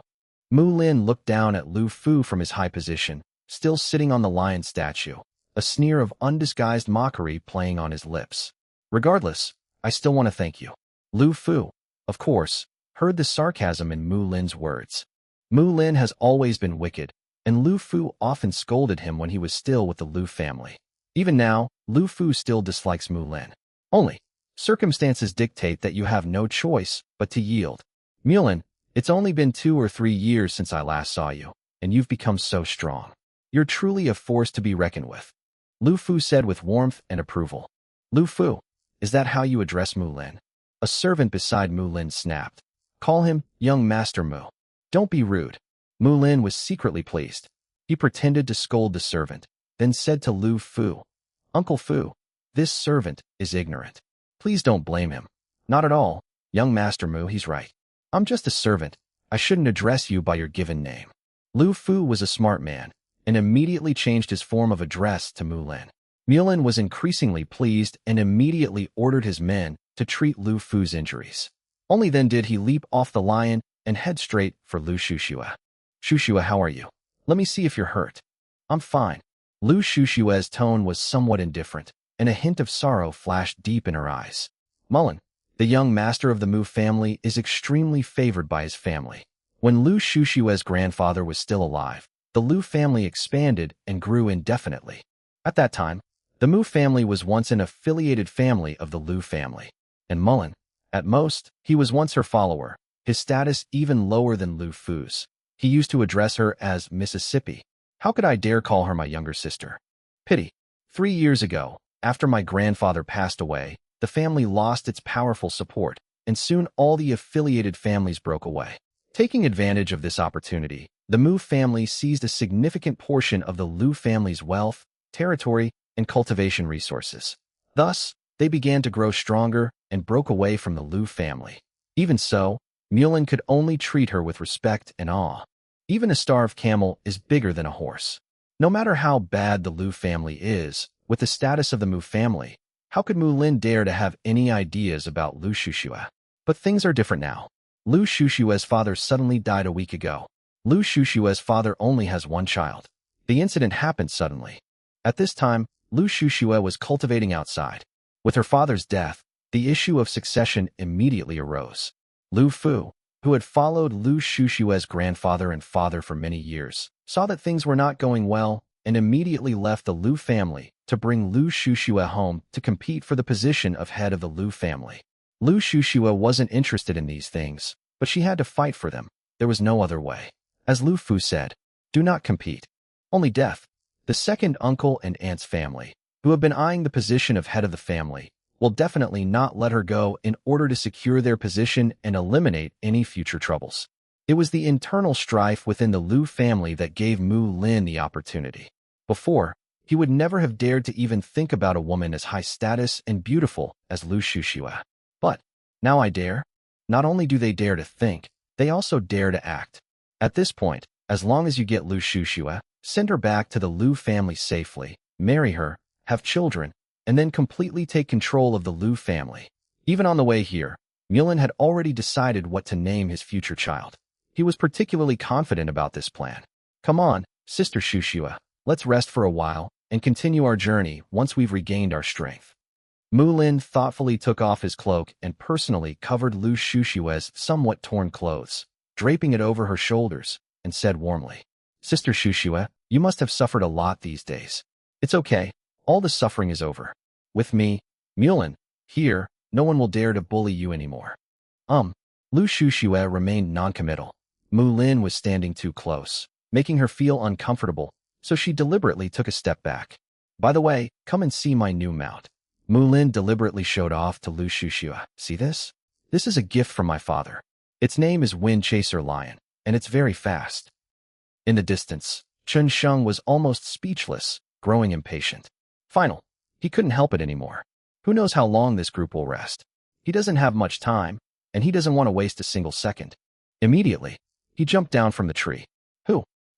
Mu Lin looked down at Lu Fu from his high position, still sitting on the lion statue, a sneer of undisguised mockery playing on his lips. Regardless, I still want to thank you. Lu Fu, of course, heard the sarcasm in Mu Lin's words. Mu Lin has always been wicked, and Lu Fu often scolded him when he was still with the Lu family. Even now, Lu Fu still dislikes Mu Lin. Only, circumstances dictate that you have no choice but to yield. Mulin, it's only been 2 or 3 years since I last saw you, and you've become so strong. You're truly a force to be reckoned with. Lu Fu said with warmth and approval. Lu Fu, is that how you address Mu Lin? A servant beside Mu Lin snapped. Call him young Master Mu. Don't be rude. Mu Lin was secretly pleased. He pretended to scold the servant, then said to Lu Fu, Uncle Fu, this servant is ignorant. Please don't blame him. Not at all, young Master Mu, he's right. I'm just a servant. I shouldn't address you by your given name. Lu Fu was a smart man, and immediately changed his form of address to Mu Lin. Mulin was increasingly pleased and immediately ordered his men to treat Lu Fu's injuries. Only then did he leap off the lion and head straight for Lu Shushua. Shushua, how are you? Let me see if you're hurt. I'm fine. Lu Shushua's tone was somewhat indifferent, and a hint of sorrow flashed deep in her eyes. Mullen, The young master of the Mu family is extremely favored by his family. When Lu Shushue's grandfather was still alive, the Lu family expanded and grew indefinitely. At that time, the Mu family was once an affiliated family of the Lu family. And Mullen, at most, he was once her follower, his status even lower than Lu Fu's. He used to address her as Mississippi. How could I dare call her my younger sister? Pity. 3 years ago, after my grandfather passed away, the family lost its powerful support, and soon all the affiliated families broke away. Taking advantage of this opportunity, the Mu family seized a significant portion of the Lu family's wealth, territory, and cultivation resources. Thus, they began to grow stronger and broke away from the Lu family. Even so, Mullen could only treat her with respect and awe. Even a starved camel is bigger than a horse. No matter how bad the Lu family is, with the status of the Mu family, how could Mulin dare to have any ideas about Lu Shushue? But things are different now. Lu Shushue's father suddenly died a week ago. Lu Shushue's father only has one child. The incident happened suddenly. At this time, Lu Shushue was cultivating outside. With her father's death, the issue of succession immediately arose. Lu Fu, who had followed Lu Shushue's grandfather and father for many years, saw that things were not going well and immediately left the Lu family to bring Lu Shushue home to compete for the position of head of the Lu family. Lu Shushue wasn't interested in these things, but she had to fight for them. There was no other way. As Lu Fu said, do not compete. Only death. The second uncle and aunt's family, who have been eyeing the position of head of the family, will definitely not let her go in order to secure their position and eliminate any future troubles. It was the internal strife within the Lu family that gave Mu Lin the opportunity. Before, he would never have dared to even think about a woman as high status and beautiful as Lu Shushue. But, now I dare. Not only do they dare to think, they also dare to act. At this point, as long as you get Lu Shushue, send her back to the Lu family safely, marry her, have children, and then completely take control of the Lu family. Even on the way here, Mulin had already decided what to name his future child. He was particularly confident about this plan. Come on, Sister Shushue, let's rest for a while and continue our journey once we've regained our strength. Mulin thoughtfully took off his cloak and personally covered Lu Shushue's somewhat torn clothes, draping it over her shoulders, and said warmly, Sister Shushue, you must have suffered a lot these days. It's okay, all the suffering is over. With me, Mulin, here, no one will dare to bully you anymore. Lu Shushue remained noncommittal. Mulin was standing too close, making her feel uncomfortable, so she deliberately took a step back. By the way, come and see my new mount. Mulin deliberately showed off to Lu Shushue. See this? This is a gift from my father. Its name is Wind Chaser Lion, and it's very fast. In the distance, Chen Sheng was almost speechless, growing impatient. He couldn't help it anymore. Who knows how long this group will rest? He doesn't have much time, and he doesn't want to waste a single second. Immediately, he jumped down from the tree.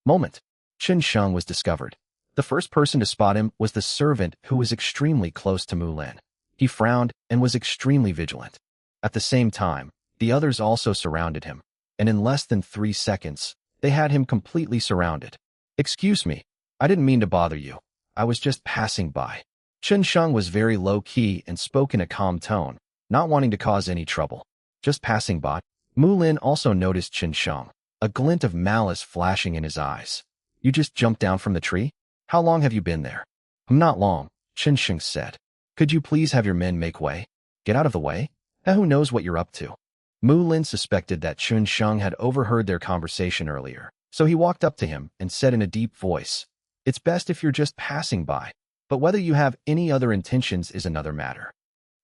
Moment. Chen Sheng was discovered. The first person to spot him was the servant who was extremely close to Mulin. He frowned and was extremely vigilant. At the same time, the others also surrounded him, and in less than 3 seconds, they had him completely surrounded. Excuse me, I didn't mean to bother you. I was just passing by. Chen Sheng was very low-key and spoke in a calm tone, not wanting to cause any trouble. Just passing by. Mulin also noticed Chen Sheng, a glint of malice flashing in his eyes. You just jumped down from the tree? How long have you been there? Not long, Chen Sheng said. Could you please have your men make way? Get out of the way? Who knows what you're up to? Mulin suspected that Chen Sheng had overheard their conversation earlier, so he walked up to him and said in a deep voice, It's best if you're just passing by, but whether you have any other intentions is another matter.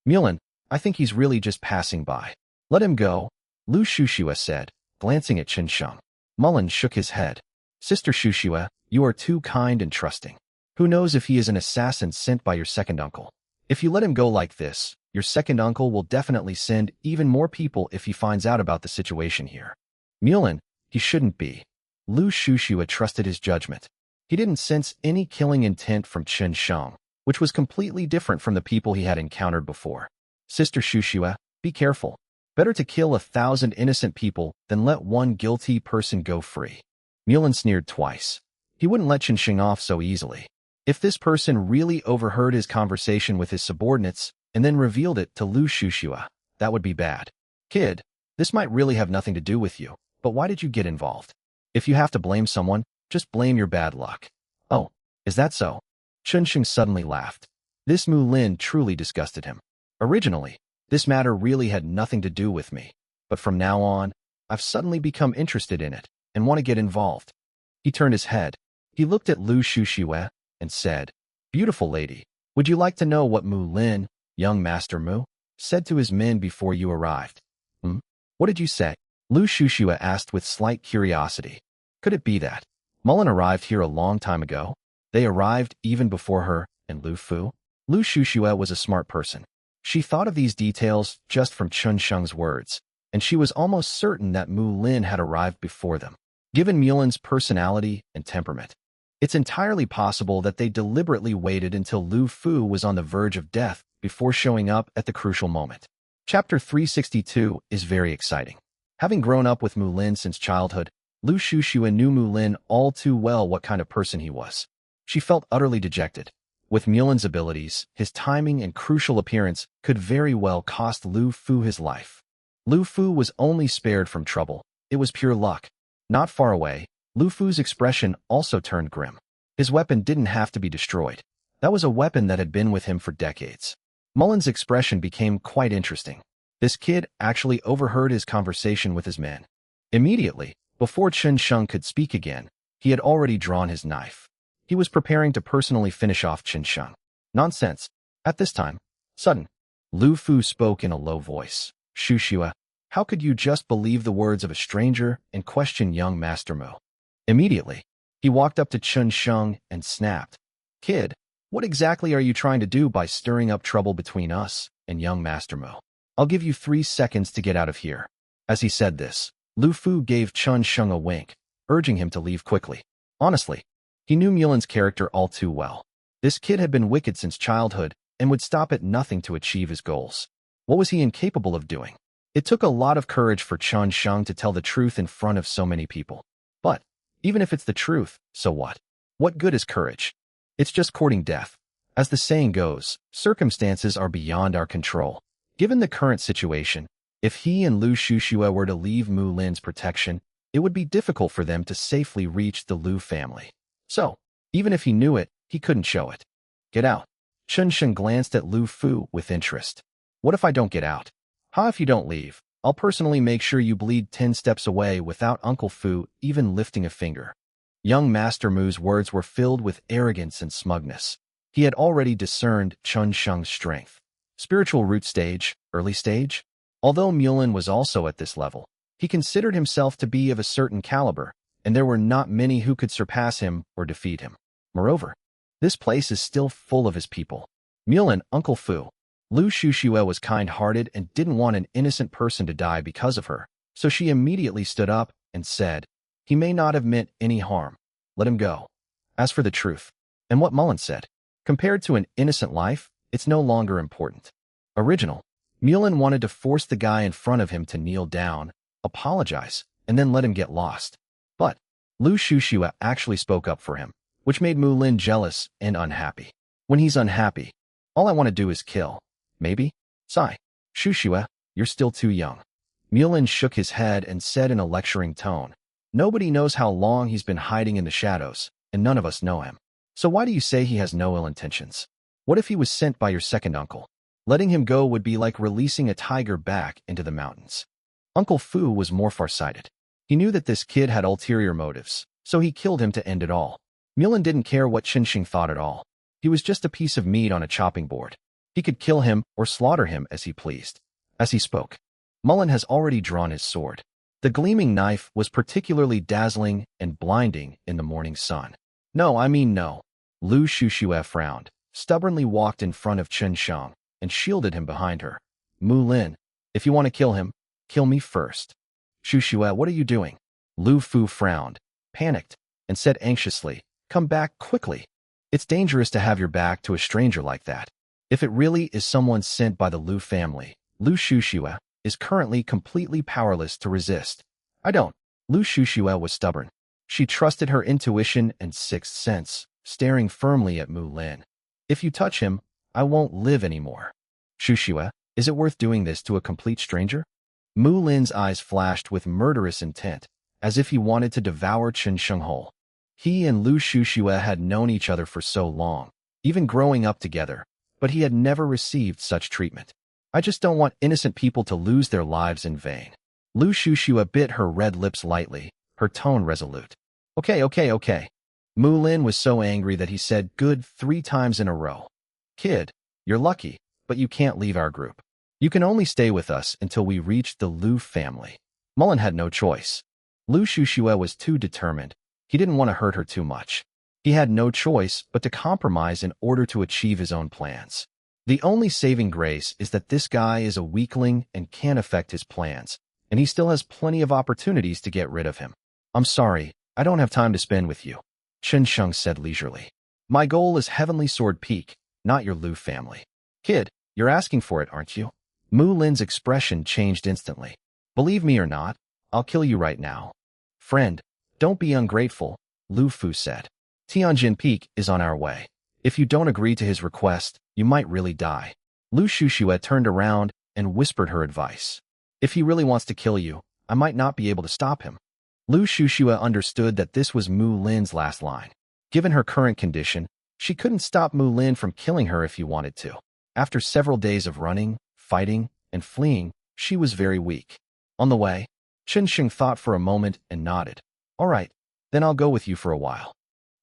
Mulin, I think he's really just passing by. Let him go, Lu Shushue said, glancing at Chen Sheng. Mullen shook his head. Sister Shushue, you are too kind and trusting. Who knows if he is an assassin sent by your second uncle? If you let him go like this, your second uncle will definitely send even more people if he finds out about the situation here. Mulin, he shouldn't be. Lu Shushue trusted his judgment. He didn't sense any killing intent from Chen Sheng, which was completely different from the people he had encountered before. Sister Shushue, be careful. Better to kill 1,000 innocent people than let one guilty person go free. Mulin sneered twice. He wouldn't let Chen Sheng off so easily. If this person really overheard his conversation with his subordinates and then revealed it to Lu Shushue, that would be bad. Kid, this might really have nothing to do with you, but why did you get involved? If you have to blame someone, just blame your bad luck. Oh, is that so? Chunsheng suddenly laughed. This Mu Lin truly disgusted him. Originally, this matter really had nothing to do with me, but from now on, I've suddenly become interested in it and want to get involved. He turned his head. He looked at Lu Shuxiue and said, Beautiful lady, would you like to know what Mu Lin, young Master Mu, said to his men before you arrived? What did you say? Lu Shuxiue asked with slight curiosity. Could it be that Mullen arrived here a long time ago? They arrived even before her and Lu Fu? Lu Shuxiue was a smart person. She thought of these details just from Chun Sheng's words, and she was almost certain that Mu Lin had arrived before them. Given Mulin's personality and temperament, it's entirely possible that they deliberately waited until Lu Fu was on the verge of death before showing up at the crucial moment. Chapter 362 is very exciting. Having grown up with Mu Lin since childhood, Lu Shuxiue knew Mu Lin all too well what kind of person he was. She felt utterly dejected. With Mulin's abilities, his timing and crucial appearance could very well cost Lu Fu his life. Lu Fu was only spared from trouble. It was pure luck. Not far away, Lu Fu's expression also turned grim. His weapon didn't have to be destroyed. That was a weapon that had been with him for decades. Mullen's expression became quite interesting. This kid actually overheard his conversation with his men. Immediately, before Chen Sheng could speak again, he had already drawn his knife. He was preparing to personally finish off Chen Sheng. Nonsense. At this time, sudden, Lu Fu spoke in a low voice. Shuxiue, how could you just believe the words of a stranger and question young Master Mu? Immediately, he walked up to Chen Sheng and snapped. Kid, what exactly are you trying to do by stirring up trouble between us and young Master Mu? I'll give you 3 seconds to get out of here. As he said this, Lu Fu gave Chen Sheng a wink, urging him to leave quickly. Honestly, he knew Mulin's character all too well. This kid had been wicked since childhood and would stop at nothing to achieve his goals. What was he incapable of doing? It took a lot of courage for Chen Sheng to tell the truth in front of so many people. But, even if it's the truth, so what? What good is courage? It's just courting death. As the saying goes, circumstances are beyond our control. Given the current situation, if he and Lu Shuxiue were to leave Mu Lin's protection, it would be difficult for them to safely reach the Lu family. So, even if he knew it, he couldn't show it. Get out. Chen Sheng glanced at Lu Fu with interest. What if I don't get out? If you don't leave, I'll personally make sure you bleed 10 steps away without Uncle Fu even lifting a finger. Young Master Mu's words were filled with arrogance and smugness. He had already discerned Chen Sheng's strength. Spiritual root stage, early stage? Although Mulin was also at this level, he considered himself to be of a certain caliber, and there were not many who could surpass him or defeat him. Moreover, this place is still full of his people. Mulin, Uncle Fu. Lu Shuxiue was kind-hearted and didn't want an innocent person to die because of her, so she immediately stood up and said, He may not have meant any harm. Let him go. As for the truth, and what Mullen said, compared to an innocent life, it's no longer important. Original, Mullen wanted to force the guy in front of him to kneel down, apologize, and then let him get lost. But Lu Shuxiue actually spoke up for him, which made Mu Lin jealous and unhappy. When he's unhappy, all I want to do is kill. Maybe? Sigh. Shuxiue, you're still too young. Mulin shook his head and said in a lecturing tone, Nobody knows how long he's been hiding in the shadows, and none of us know him. So why do you say he has no ill intentions? What if he was sent by your second uncle? Letting him go would be like releasing a tiger back into the mountains. Uncle Fu was more farsighted. He knew that this kid had ulterior motives, so he killed him to end it all. Mulin didn't care what Qinxing thought at all. He was just a piece of meat on a chopping board. He could kill him or slaughter him as he pleased. As he spoke, Mullen has already drawn his sword. The gleaming knife was particularly dazzling and blinding in the morning sun. No. Lu Shuxiue frowned, stubbornly walked in front of Chen Sheng, and shielded him behind her. Mu Lin, if you want to kill him, kill me first. Shuxiue, what are you doing? Lu Fu frowned, panicked, and said anxiously, Come back quickly. It's dangerous to have your back to a stranger like that. If it really is someone sent by the Lu family, Lu Shuxiue is currently completely powerless to resist. I don't. Lu Shuxiue was stubborn. She trusted her intuition and sixth sense, staring firmly at Mu Lin. If you touch him, I won't live anymore. Shuxiue, Is it worth doing this to a complete stranger? Mu Lin's eyes flashed with murderous intent, as if he wanted to devour Chen Sheng whole. He and Lu Shushue had known each other for so long, even growing up together, but he had never received such treatment. I just don't want innocent people to lose their lives in vain. Lu Shushue bit her red lips lightly, her tone resolute. Okay. Mu Lin was so angry that he said good 3 times in a row. Kid, you're lucky, but you can't leave our group. You can only stay with us until we reach the Lu family. Mullen had no choice. Lu Shushue was too determined. He didn't want to hurt her too much. He had no choice but to compromise in order to achieve his own plans. The only saving grace is that this guy is a weakling and can't affect his plans, and he still has plenty of opportunities to get rid of him. I'm sorry, I don't have time to spend with you, Chen Sheng said leisurely. My goal is Heavenly Sword Peak, not your Lu family. Kid, you're asking for it, aren't you? Mu Lin's expression changed instantly. Believe me or not, I'll kill you right now. Friend, don't be ungrateful, Lu Fu said. Tianjin Peak is on our way. If you don't agree to his request, you might really die. Lu Shushue turned around and whispered her advice. If he really wants to kill you, I might not be able to stop him. Lu Shushue understood that this was Mu Lin's last line. Given her current condition, she couldn't stop Mu Lin from killing her if he wanted to. After several days of running, fighting, and fleeing, she was very weak. On the way, Chen Sheng thought for a moment and nodded. All right, then I'll go with you for a while.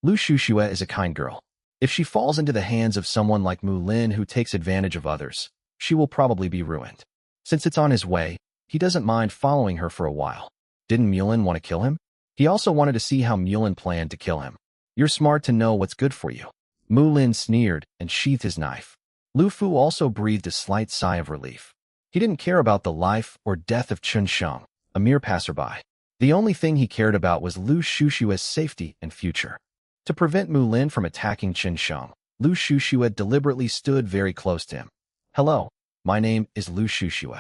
Lu Shushue is a kind girl. If she falls into the hands of someone like Mu Lin who takes advantage of others, she will probably be ruined. Since it's on his way, he doesn't mind following her for a while. Didn't Mulin want to kill him? He also wanted to see how Mulin planned to kill him. You're smart to know what's good for you. Mu Lin sneered and sheathed his knife. Lu Fu also breathed a slight sigh of relief. He didn't care about the life or death of Chen Sheng, a mere passerby. The only thing he cared about was Lu Shushue's safety and future. To prevent Mu Lin from attacking Chen Sheng, Lu Shushue deliberately stood very close to him. Hello, my name is Lu Shushue.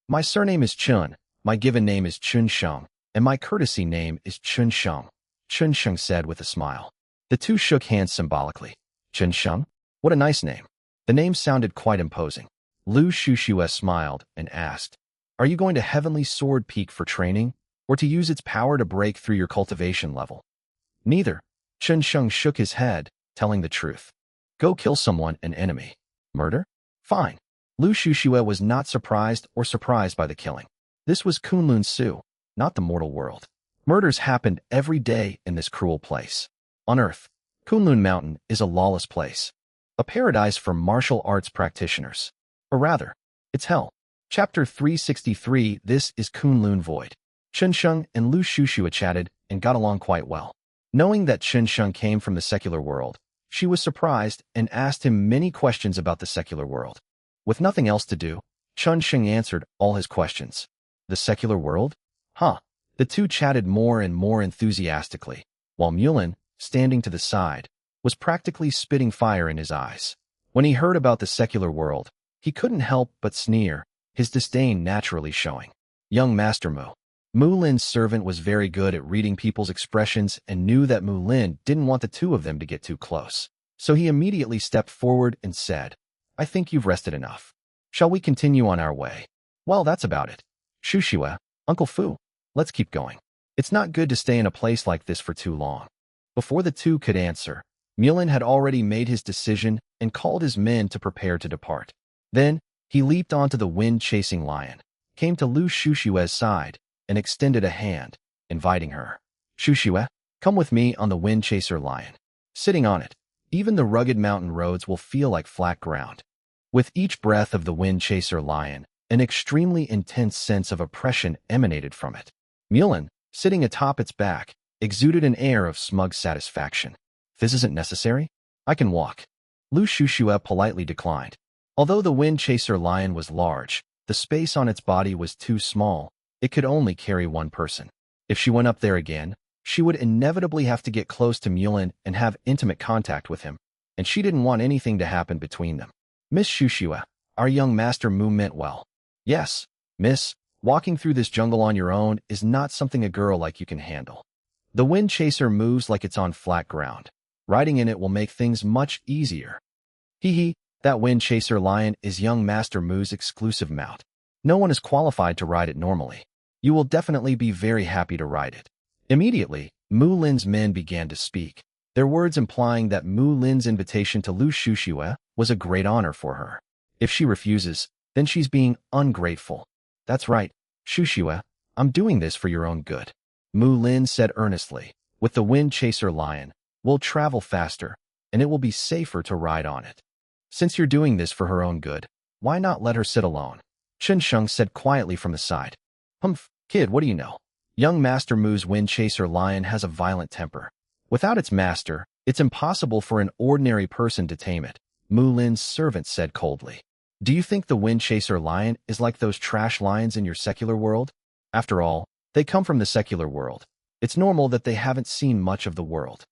My surname is Chun, my given name is Chun Sheng, and my courtesy name is Chun Sheng, Chun Sheng said with a smile. The two shook hands symbolically. Chun Sheng? What a nice name. The name sounded quite imposing. Lu Shushue smiled and asked, Are you going to Heavenly Sword Peak for training, or to use its power to break through your cultivation level? Neither. Chen Sheng shook his head, telling the truth. Go kill someone, an enemy. Murder? Fine. Lu Shushue was not surprised by the killing. This was Kunlun Su, not the mortal world. Murders happened every day in this cruel place. On Earth, Kunlun Mountain is a lawless place. A paradise for martial arts practitioners. Or rather, it's hell. Chapter 363. This is Kunlun Void. Chen Sheng and Lu Shushue chatted and got along quite well. Knowing that Chen Sheng came from the secular world, she was surprised and asked him many questions about the secular world. With nothing else to do, Chen Sheng answered all his questions. The secular world? Huh. The two chatted more and more enthusiastically, while Mulin, standing to the side, was practically spitting fire in his eyes. When he heard about the secular world, he couldn't help but sneer, his disdain naturally showing. Young Master Mu. Mu Lin's servant was very good at reading people's expressions and knew that Mu Lin didn't want the two of them to get too close. So he immediately stepped forward and said, I think you've rested enough. Shall we continue on our way? Well, that's about it. Shushue, Uncle Fu, let's keep going. It's not good to stay in a place like this for too long. Before the two could answer, Mulin had already made his decision and called his men to prepare to depart. Then, he leaped onto the wind-chasing lion, came to Lu Shushue's side, and extended a hand, inviting her. Shushue, come with me on the wind chaser lion. Sitting on it, even the rugged mountain roads will feel like flat ground. With each breath of the wind chaser lion, an extremely intense sense of oppression emanated from it. Mulin, sitting atop its back, exuded an air of smug satisfaction. This isn't necessary? I can walk. Lu Shushue politely declined. Although the wind chaser lion was large, the space on its body was too small. It could only carry one person. If she went up there again, she would inevitably have to get close to Mulin and have intimate contact with him, and she didn't want anything to happen between them. Miss Shushue, our young Master Mu meant well. Yes, miss, walking through this jungle on your own is not something a girl like you can handle. The wind chaser moves like it's on flat ground. Riding in it will make things much easier. Hee hee, That Wind Chaser Lion is young Master Mu's exclusive mount. No one is qualified to ride it normally. You will definitely be very happy to ride it. Immediately, Mu Lin's men began to speak, their words implying that Mu Lin's invitation to Lu Shushue was a great honor for her. If she refuses, then she's being ungrateful. That's right, Shushue, I'm doing this for your own good. Mu Lin said earnestly. With the Wind Chaser Lion, we'll travel faster, and it will be safer to ride on it. Since you're doing this for her own good, why not let her sit alone? Chen Sheng said quietly from the side. Humph, kid, what do you know? Young Master Mu's Wind Chaser Lion has a violent temper. Without its master, it's impossible for an ordinary person to tame it, Mu Lin's servant said coldly. Do you think the Wind Chaser Lion is like those trash lions in your secular world? After all, they come from the secular world. It's normal that they haven't seen much of the world.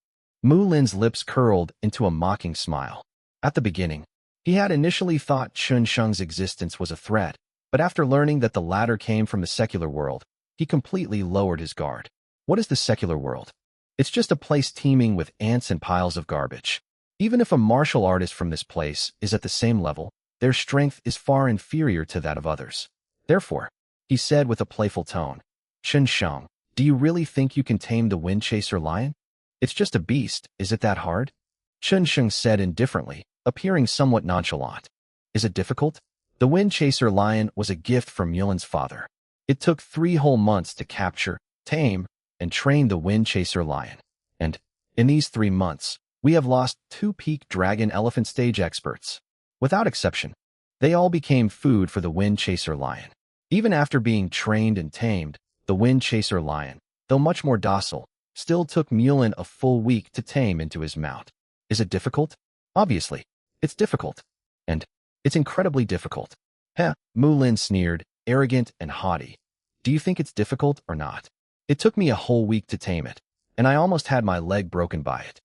Mu Lin's lips curled into a mocking smile. At the beginning, he had initially thought Chen Sheng's existence was a threat, but after learning that the latter came from the secular world, he completely lowered his guard. What is the secular world? It's just a place teeming with ants and piles of garbage. Even if a martial artist from this place is at the same level, their strength is far inferior to that of others. Therefore, he said with a playful tone, Chen Sheng, do you really think you can tame the Wind Chaser Lion? It's just a beast, is it that hard? Chen Sheng said indifferently, appearing somewhat nonchalant. Is it difficult? The Wind Chaser Lion was a gift from Yulin's father. It took 3 whole months to capture, tame, and train the Wind Chaser Lion. And, in these 3 months, we have lost 2 peak dragon elephant stage experts. Without exception, they all became food for the Wind Chaser Lion. Even after being trained and tamed, the Wind Chaser Lion, though much more docile, still took Yulin a full week to tame into his mount. Is it difficult? Obviously, it's difficult. And it's incredibly difficult. Heh, Mu Lin sneered, arrogant and haughty. Do you think it's difficult or not? It took me a whole week to tame it, and I almost had my leg broken by it.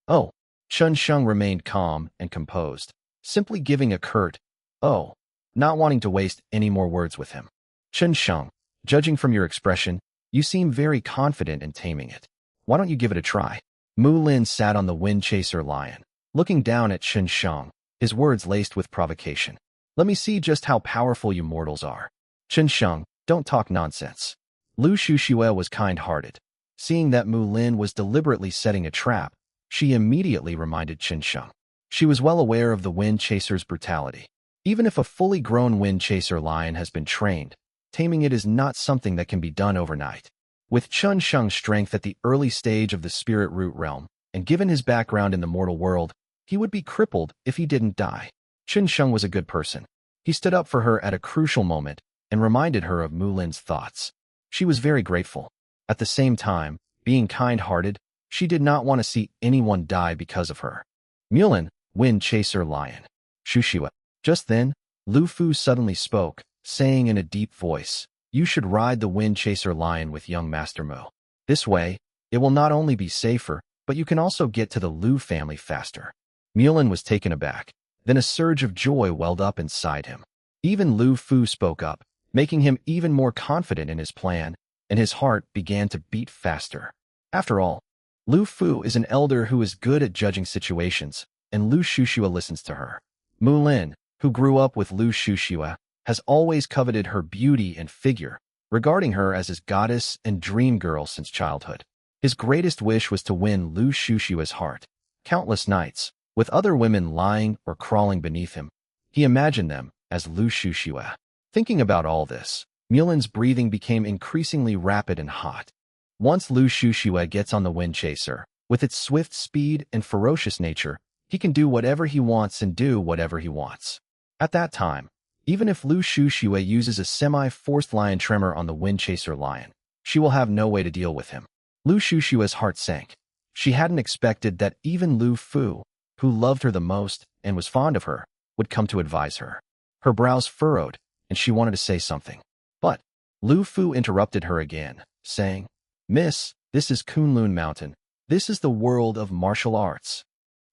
Oh, Chen Sheng remained calm and composed, simply giving a curt, oh, not wanting to waste any more words with him. Chen Sheng, judging from your expression, you seem very confident in taming it. Why don't you give it a try? Mu Lin sat on the Wind Chaser Lion, looking down at Chen Sheng, his words laced with provocation. Let me see just how powerful you mortals are. Chen Sheng, don't talk nonsense. Lu Shushue was kind-hearted. Seeing that Mu Lin was deliberately setting a trap, she immediately reminded Chen Sheng. She was well aware of the Wind Chaser's brutality. Even if a fully grown Wind Chaser Lion has been trained, taming it is not something that can be done overnight. With Chen Sheng's strength at the early stage of the Spirit Root realm, and given his background in the mortal world, he would be crippled if he didn't die. Chen Sheng was a good person. He stood up for her at a crucial moment and reminded her of Mu Lin's thoughts. She was very grateful. At the same time, being kind-hearted, she did not want to see anyone die because of her. Mulin, Wind Chaser Lion. Shushue. Just then, Lu Fu suddenly spoke, saying in a deep voice, you should ride the Wind Chaser Lion with young Master Mu. This way, it will not only be safer, but you can also get to the Lu family faster. Mulin was taken aback. Then a surge of joy welled up inside him. Even Lu Fu spoke up, making him even more confident in his plan, and his heart began to beat faster. After all, Lu Fu is an elder who is good at judging situations, and Lu Shushue listens to her. Mu Lin, who grew up with Lu Shushue, has always coveted her beauty and figure, regarding her as his goddess and dream girl since childhood. His greatest wish was to win Lu Shushue's heart. Countless nights, with other women lying or crawling beneath him, he imagined them as Lu Shushue. Thinking about all this, Mulin's breathing became increasingly rapid and hot. Once Lu Shushue gets on the Wind Chaser, with its swift speed and ferocious nature, he can do whatever he wants and do whatever he wants. At that time, even if Lu Shushue uses a semi-forced lion tremor on the Wind Chaser Lion, she will have no way to deal with him. Lu Shushue's heart sank. She hadn't expected that even Lu Fu, who loved her the most and was fond of her, would come to advise her. Her brows furrowed, and she wanted to say something. But Lu Fu interrupted her again, saying, Miss, this is Kunlun Mountain. This is the world of martial arts.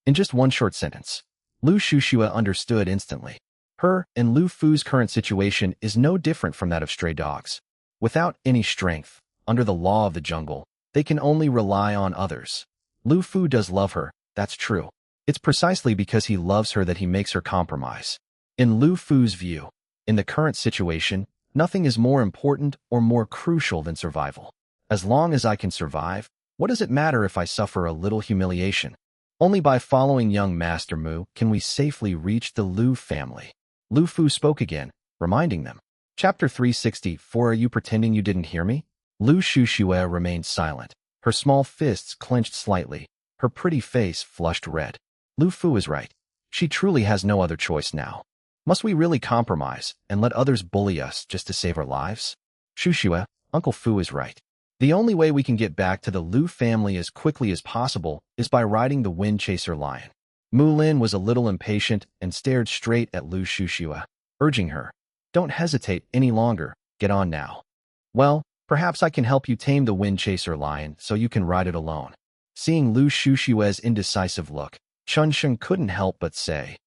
In just one short sentence, Lu Shushue understood instantly. Her and Lu Fu's current situation is no different from that of stray dogs. Without any strength, under the law of the jungle, they can only rely on others. Lu Fu does love her, that's true. It's precisely because he loves her that he makes her compromise. In Lu Fu's view, in the current situation, nothing is more important or more crucial than survival. As long as I can survive, what does it matter if I suffer a little humiliation? Only by following young Master Mu can we safely reach the Lu family. Lu Fu spoke again, reminding them. Chapter 364. Are you pretending you didn't hear me? Lu Shushue remained silent. Her small fists clenched slightly. Her pretty face flushed red. Lu Fu is right. She truly has no other choice now. Must we really compromise and let others bully us just to save our lives? Shushue, Uncle Fu is right. The only way we can get back to the Lu family as quickly as possible is by riding the Wind Chaser Lion. Mu Lin was a little impatient and stared straight at Lu Shushue, urging her, "Don't hesitate any longer, get on now." "Well, perhaps I can help you tame the Wind Chaser Lion so you can ride it alone." Seeing Lu Shushue's indecisive look, Chun Sheng couldn't help but say,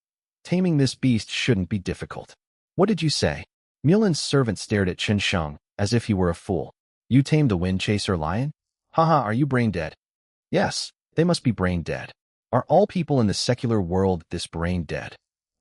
"Taming this beast shouldn't be difficult." "What did you say?" Mulin's servant stared at Chun Sheng as if he were a fool. "You tamed the Wind Chaser Lion? Haha, are you brain dead?" "Yes, they must be brain dead. Are all people in the secular world this brain dead?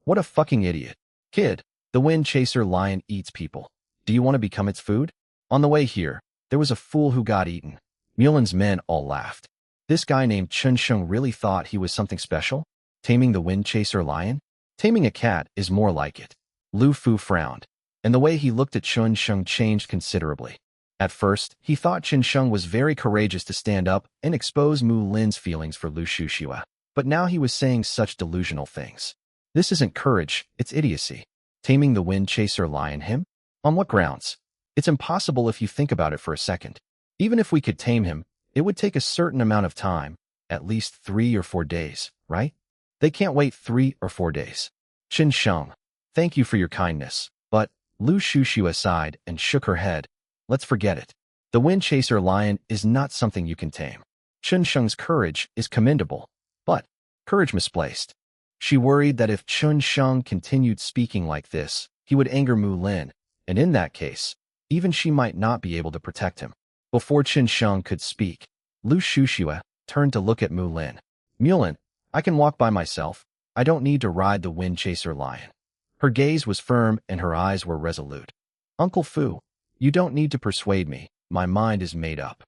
What a fucking idiot. Kid, the Wind Chaser Lion eats people. Do you want to become its food?" On the way here, there was a fool who got eaten. Mulin's men all laughed. This guy named Chun Sheng really thought he was something special? Taming the Wind Chaser Lion? Taming a cat is more like it. Lu Fu frowned, and the way he looked at Chun Sheng changed considerably. At first, he thought Chun Sheng was very courageous to stand up and expose Mu Lin's feelings for Lu Shushue, but now he was saying such delusional things. This isn't courage, it's idiocy. Taming the Wind Chaser Lion him? On what grounds? It's impossible if you think about it for a second. Even if we could tame him, it would take a certain amount of time, at least 3 or 4 days, right? They can't wait 3 or 4 days. Chun Sheng, thank you for your kindness, but Lu Shushue sighed and shook her head. Let's forget it. The Wind Chaser Lion is not something you can tame. Chun Sheng's courage is commendable, but courage misplaced. She worried that if Chun Sheng continued speaking like this, he would anger Mu Lin, and in that case, even she might not be able to protect him. Before Chun Sheng could speak, Lu Shushue turned to look at Mu Lin. "Mulin, I can walk by myself. I don't need to ride the Wind Chaser Lion." Her gaze was firm and her eyes were resolute. "Uncle Fu, you don't need to persuade me. My mind is made up."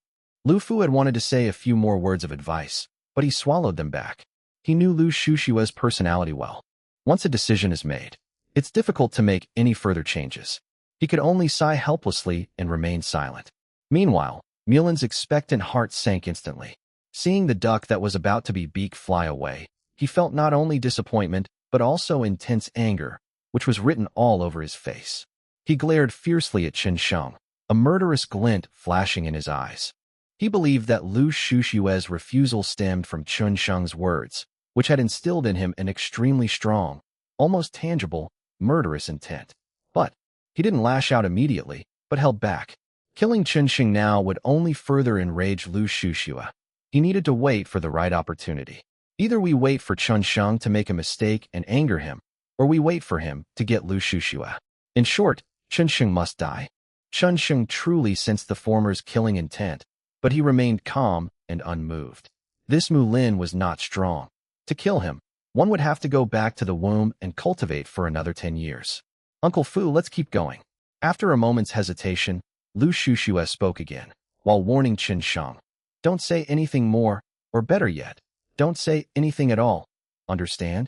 Lu Fu had wanted to say a few more words of advice, but he swallowed them back. He knew Lu Shushue's personality well. Once a decision is made, it's difficult to make any further changes. He could only sigh helplessly and remain silent. Meanwhile, Mulin's expectant heart sank instantly. Seeing the duck that was about to be beak fly away, he felt not only disappointment, but also intense anger, which was written all over his face. He glared fiercely at Chun Sheng, a murderous glint flashing in his eyes. He believed that Lu Shushue's refusal stemmed from Chun Sheng's words, which had instilled in him an extremely strong, almost tangible, murderous intent. But he didn't lash out immediately, but held back. Killing Chun Sheng now would only further enrage Lu Shushue. He needed to wait for the right opportunity. Either we wait for Chun Sheng to make a mistake and anger him, or we wait for him to get Lu Shushue. In short, Chun Sheng must die. Chun Sheng truly sensed the former's killing intent, but he remained calm and unmoved. This Mu Lin was not strong. To kill him, one would have to go back to the womb and cultivate for another 10 years. "Uncle Fu, let's keep going." After a moment's hesitation, Lu Shushue spoke again, while warning Chun Sheng. "Don't say anything more, or better yet, don't say anything at all. Understand?"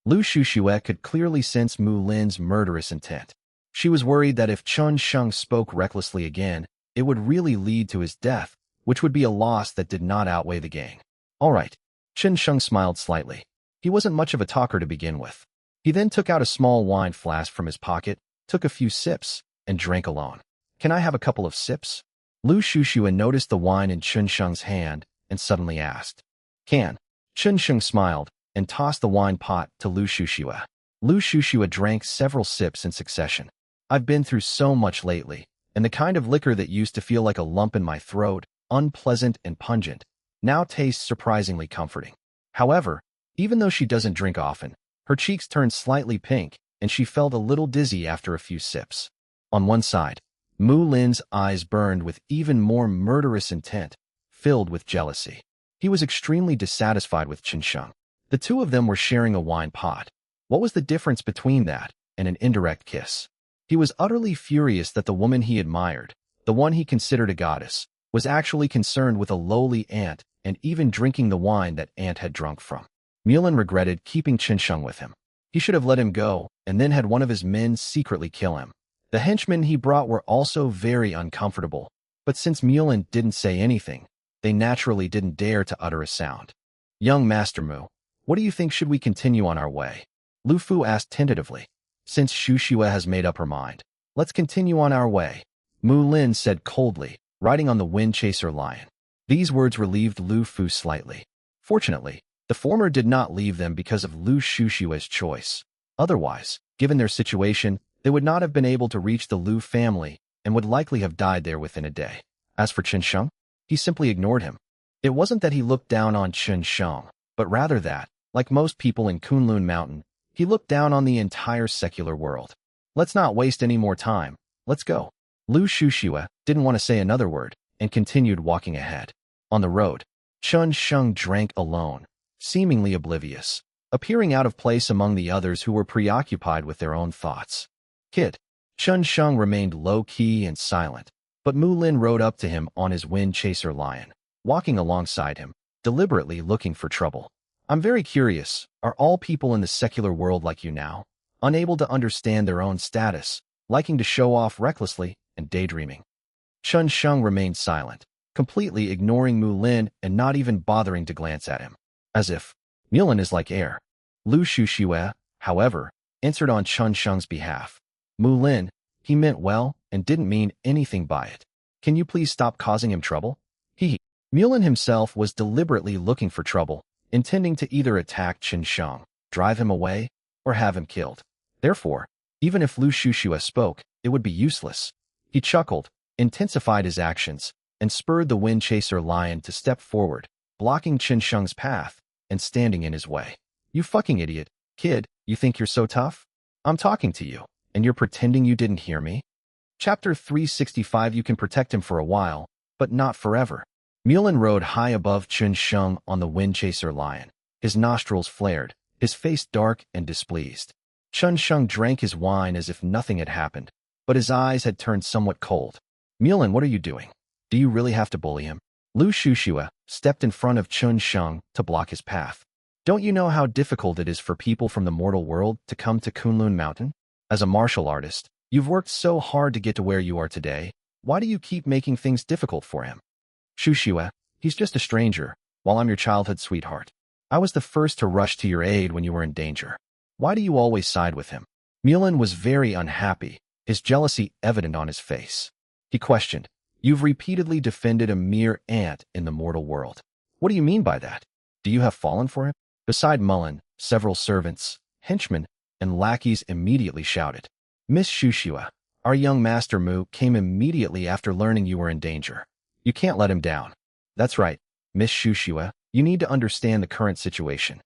Lu Shushue could clearly sense Mu Lin's murderous intent. She was worried that if Chun Sheng spoke recklessly again, it would really lead to his death, which would be a loss that did not outweigh the gain. "All right." Chun Sheng smiled slightly. He wasn't much of a talker to begin with. He then took out a small wine flask from his pocket, took a few sips, and drank alone. "Can I have a couple of sips?" Lu Shushue noticed the wine in Chun Sheng's hand and suddenly asked. "Can." Chun Sheng smiled and tossed the wine pot to Lu Shushue. Lu Shushue drank several sips in succession. "I've been through so much lately, and the kind of liquor that used to feel like a lump in my throat, unpleasant and pungent, now tastes surprisingly comforting." However, even though she doesn't drink often, her cheeks turned slightly pink, and she felt a little dizzy after a few sips. On one side, Mu Lin's eyes burned with even more murderous intent, filled with jealousy. He was extremely dissatisfied with Chun Sheng. The two of them were sharing a wine pot. What was the difference between that and an indirect kiss? He was utterly furious that the woman he admired, the one he considered a goddess, was actually concerned with a lowly ant and even drinking the wine that ant had drunk from. Mulan regretted keeping Chinsheng with him. He should have let him go and then had one of his men secretly kill him. The henchmen he brought were also very uncomfortable, but since Mulan didn't say anything, they naturally didn't dare to utter a sound. Young Master Mu, what do you think, should we continue on our way? Lu Fu asked tentatively. Since Xu Xue has made up her mind, let's continue on our way, Mu Lin said coldly, riding on the wind chaser lion. These words relieved Lu Fu slightly. Fortunately, the former did not leave them because of Lu Xushue's choice. Otherwise, given their situation, they would not have been able to reach the Lu family and would likely have died there within a day. As for Chinsheng, he simply ignored him. It wasn't that he looked down on Chinsheng, but rather that, like most people in Kunlun Mountain, he looked down on the entire secular world. Let's not waste any more time. Let's go. Lu Xusue didn't want to say another word and continued walking ahead. On the road, Chinsheng drank alone, seemingly oblivious, appearing out of place among the others who were preoccupied with their own thoughts. Kid. Chinsheng remained low-key and silent, but Mu Lin rode up to him on his wind chaser lion, walking alongside him, deliberately looking for trouble. I'm very curious, are all people in the secular world like you now, unable to understand their own status, liking to show off recklessly and daydreaming? Chinsheng remained silent, completely ignoring Mu Lin and not even bothering to glance at him. As if, Mulan is like air. Lu Xusue, however, answered on Chinsheng's behalf. Mu Lin, he meant well and didn't mean anything by it. Can you please stop causing him trouble? Mulan himself was deliberately looking for trouble, intending to either attack Chinsheng, drive him away, or have him killed. Therefore, even if Lu Xusue spoke, it would be useless. He chuckled, intensified his actions, and spurred the wind chaser lion to step forward, blocking Chinsheng's path and standing in his way. You fucking idiot, kid, you think you're so tough? I'm talking to you, and you're pretending you didn't hear me? Chapter 365. You can protect him for a while, but not forever. Mulan rode high above Chinsheng on the wind chaser lion. His nostrils flared, his face dark and displeased. Chinsheng drank his wine as if nothing had happened, but his eyes had turned somewhat cold. Mulan, what are you doing? Do you really have to bully him? Lu Xusue stepped in front of Chinsheng to block his path. Don't you know how difficult it is for people from the mortal world to come to Kunlun Mountain? As a martial artist, you've worked so hard to get to where you are today. Why do you keep making things difficult for him? Xusue, he's just a stranger, while I'm your childhood sweetheart. I was the first to rush to your aid when you were in danger. Why do you always side with him? Mulan was very unhappy, his jealousy evident on his face. He questioned, You've repeatedly defended a mere ant in the mortal world. What do you mean by that? Do you have fallen for him? Beside Mulan, several servants, henchmen, and lackeys immediately shouted. Miss Xusue, our young Master Mu came immediately after learning you were in danger. You can't let him down. That's right, Miss Xusue, you need to understand the current situation.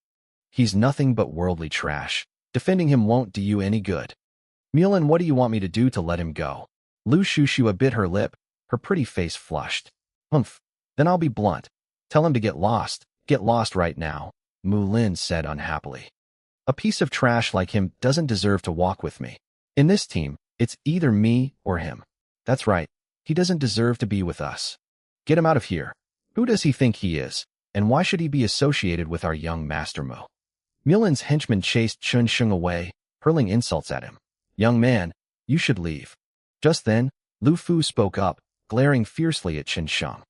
He's nothing but worldly trash. Defending him won't do you any good. Mulan, what do you want me to do to let him go? Lu Xusue bit her lip, her pretty face flushed. Humph, then I'll be blunt. Tell him to get lost right now, Mu Lin said unhappily. A piece of trash like him doesn't deserve to walk with me. In this team, it's either me or him. That's right, he doesn't deserve to be with us. Get him out of here. Who does he think he is, and why should he be associated with our young Master Mu? Mulan's henchmen chased Chinsheng away, hurling insults at him. Young man, you should leave. Just then, Lu Fu spoke up, glaring fiercely at Chinsheng.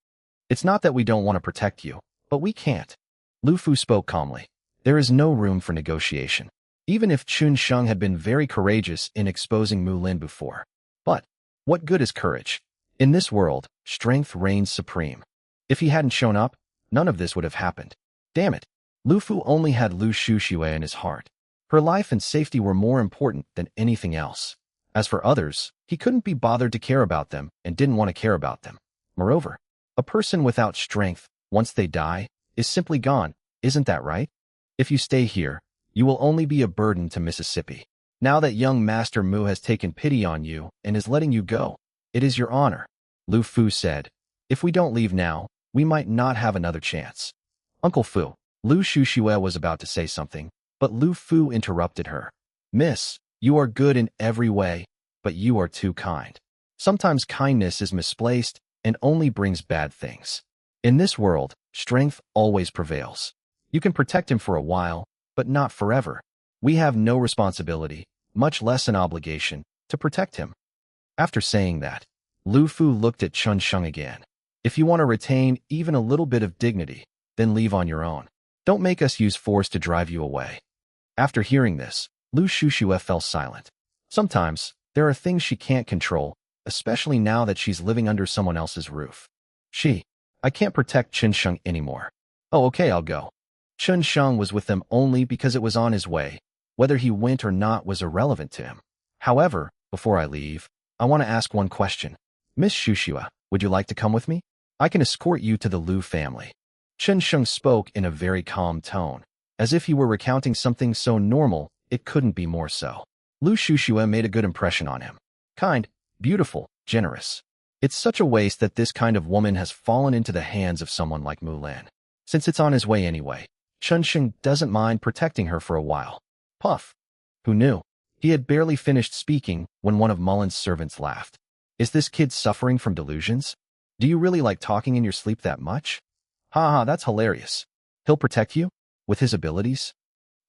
It's not that we don't want to protect you, but we can't. Lu Fu spoke calmly. There is no room for negotiation. Even if Chinsheng had been very courageous in exposing Mu Lin before. But what good is courage? In this world, strength reigns supreme. If he hadn't shown up, none of this would have happened. Damn it. Lu Fu only had Lu Xusue in his heart. Her life and safety were more important than anything else. As for others, he couldn't be bothered to care about them and didn't want to care about them. Moreover, a person without strength, once they die, is simply gone, isn't that right? If you stay here, you will only be a burden to Mississippi. Now that young Master Mu has taken pity on you and is letting you go, it is your honor, Lu Fu said. If we don't leave now, we might not have another chance. Uncle Fu, Lu Shushue was about to say something, but Lu Fu interrupted her. Miss, you are good in every way, but you are too kind. Sometimes kindness is misplaced and only brings bad things. In this world, strength always prevails. You can protect him for a while, but not forever. We have no responsibility, much less an obligation, to protect him. After saying that, Lu Fu looked at Chun Sheng again. If you want to retain even a little bit of dignity, then leave on your own. Don't make us use force to drive you away. After hearing this, Lu Shushue fell silent. Sometimes, there are things she can't control, especially now that she's living under someone else's roof. I can't protect Chun Sheng anymore. Oh, okay, I'll go. Chun Sheng was with them only because it was on his way. Whether he went or not was irrelevant to him. However, before I leave, I want to ask one question. Miss Shushue, would you like to come with me? I can escort you to the Lu family. Chun Sheng spoke in a very calm tone, as if he were recounting something so normal it couldn't be more so. Lu Shushue made a good impression on him. Kind, beautiful, generous. It's such a waste that this kind of woman has fallen into the hands of someone like Mu Lin. Since it's on his way anyway, Chun Sheng doesn't mind protecting her for a while. Puff. Who knew? He had barely finished speaking when one of Mullen's servants laughed. Is this kid suffering from delusions? Do you really like talking in your sleep that much? Ha ha, that's hilarious. He'll protect you? With his abilities?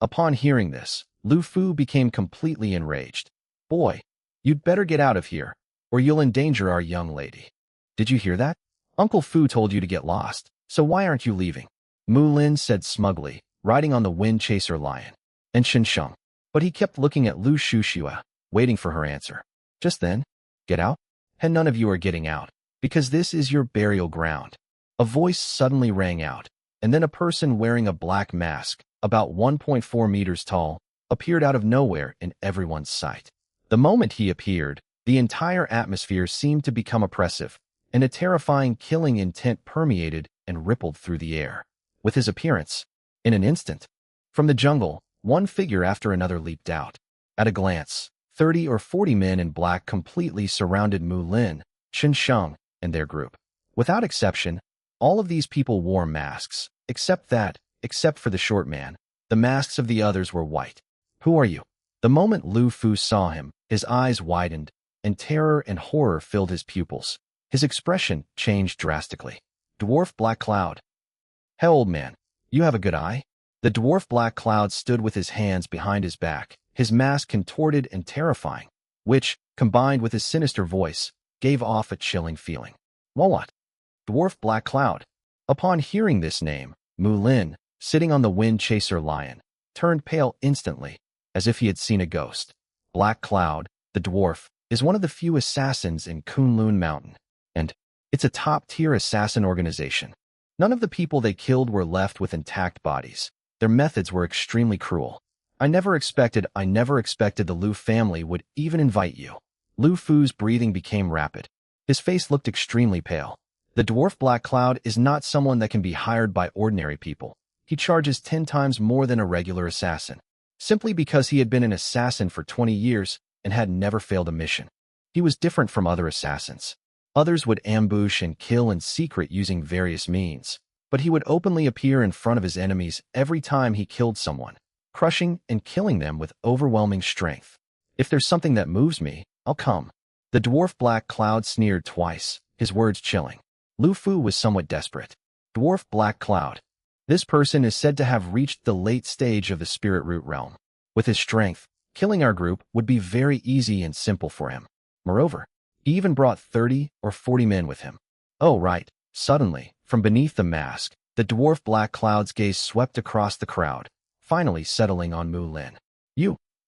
Upon hearing this, Lu Fu became completely enraged. Boy, you'd better get out of here, or you'll endanger our young lady. Did you hear that? Uncle Fu told you to get lost, so why aren't you leaving? Mu Lin said smugly, riding on the wind chaser lion. And Chun Sheng. But he kept looking at Lu Shushue, waiting for her answer. Just then, get out? And none of you are getting out, because this is your burial ground. A voice suddenly rang out, and then a person wearing a black mask, about 1.4 meters tall, appeared out of nowhere in everyone's sight. The moment he appeared, the entire atmosphere seemed to become oppressive, and a terrifying killing intent permeated and rippled through the air. With his appearance, in an instant, from the jungle, one figure after another leaped out. At a glance, 30 or 40 men in black completely surrounded Mu Lin, Chun Sheng, and their group. Without exception, all of these people wore masks, except for the short man, the masks of the others were white. Who are you? The moment Lu Fu saw him, his eyes widened, and terror and horror filled his pupils. His expression changed drastically. Dwarf Black Cloud. Hey, old man, you have a good eye? The dwarf Black Cloud stood with his hands behind his back, his mask contorted and terrifying, which, combined with his sinister voice, gave off a chilling feeling. What? Dwarf Black Cloud. Upon hearing this name, Mu Lin, sitting on the wind chaser lion, turned pale instantly, as if he had seen a ghost. Black Cloud, the dwarf, is one of the few assassins in Kunlun Mountain, and it's a top-tier assassin organization. None of the people they killed were left with intact bodies. Their methods were extremely cruel. I never expected the Lu family would even invite you. Lu Fu's breathing became rapid. His face looked extremely pale. The dwarf Black Cloud is not someone that can be hired by ordinary people. He charges 10 times more than a regular assassin, simply because he had been an assassin for 20 years and had never failed a mission. He was different from other assassins. Others would ambush and kill in secret using various means, but he would openly appear in front of his enemies every time he killed someone, crushing and killing them with overwhelming strength. If there's something that moves me, I'll come. The dwarf Black Cloud sneered twice, his words chilling. Lu Fu was somewhat desperate. Dwarf Black Cloud. This person is said to have reached the late stage of the spirit root realm. With his strength, killing our group would be very easy and simple for him. Moreover, he even brought 30 or 40 men with him. Oh, right. Suddenly, from beneath the mask, the dwarf Black Cloud's gaze swept across the crowd, finally settling on Mu Lin.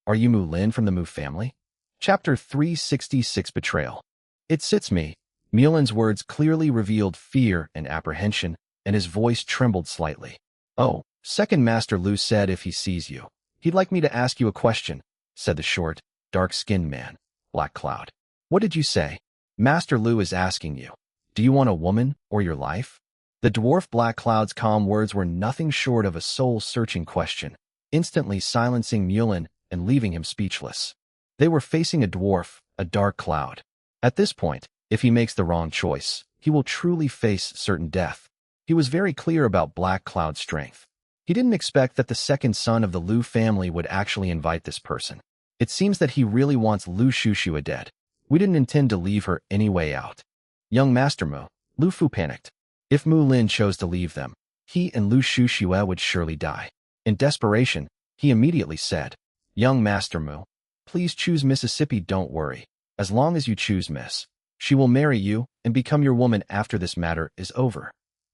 Are you Mu Lin from the Mu family? Chapter 366 Betrayal. It sits me. Mu Lin's words clearly revealed fear and apprehension, and his voice trembled slightly. Oh, Second Master Lu said if he sees you, he'd like me to ask you a question, said the short, dark-skinned man, Black Cloud. What did you say? Master Lu is asking you. Do you want a woman or your life? The dwarf Black Cloud's calm words were nothing short of a soul-searching question, instantly silencing Mu Lin and leaving him speechless. They were facing a dwarf, a dark cloud. At this point, if he makes the wrong choice, he will truly face certain death. He was very clear about Black Cloud's strength. He didn't expect that the second son of the Lu family would actually invite this person. It seems that he really wants Lu Shushua dead. We didn't intend to leave her any way out. Young Master Mu, Lu Fu panicked. If Mu Lin chose to leave them, he and Lu Shushua would surely die. In desperation, he immediately said, Young Master Mu, please choose Mississippi, don't worry. As long as you choose Miss, she will marry you and become your woman after this matter is over.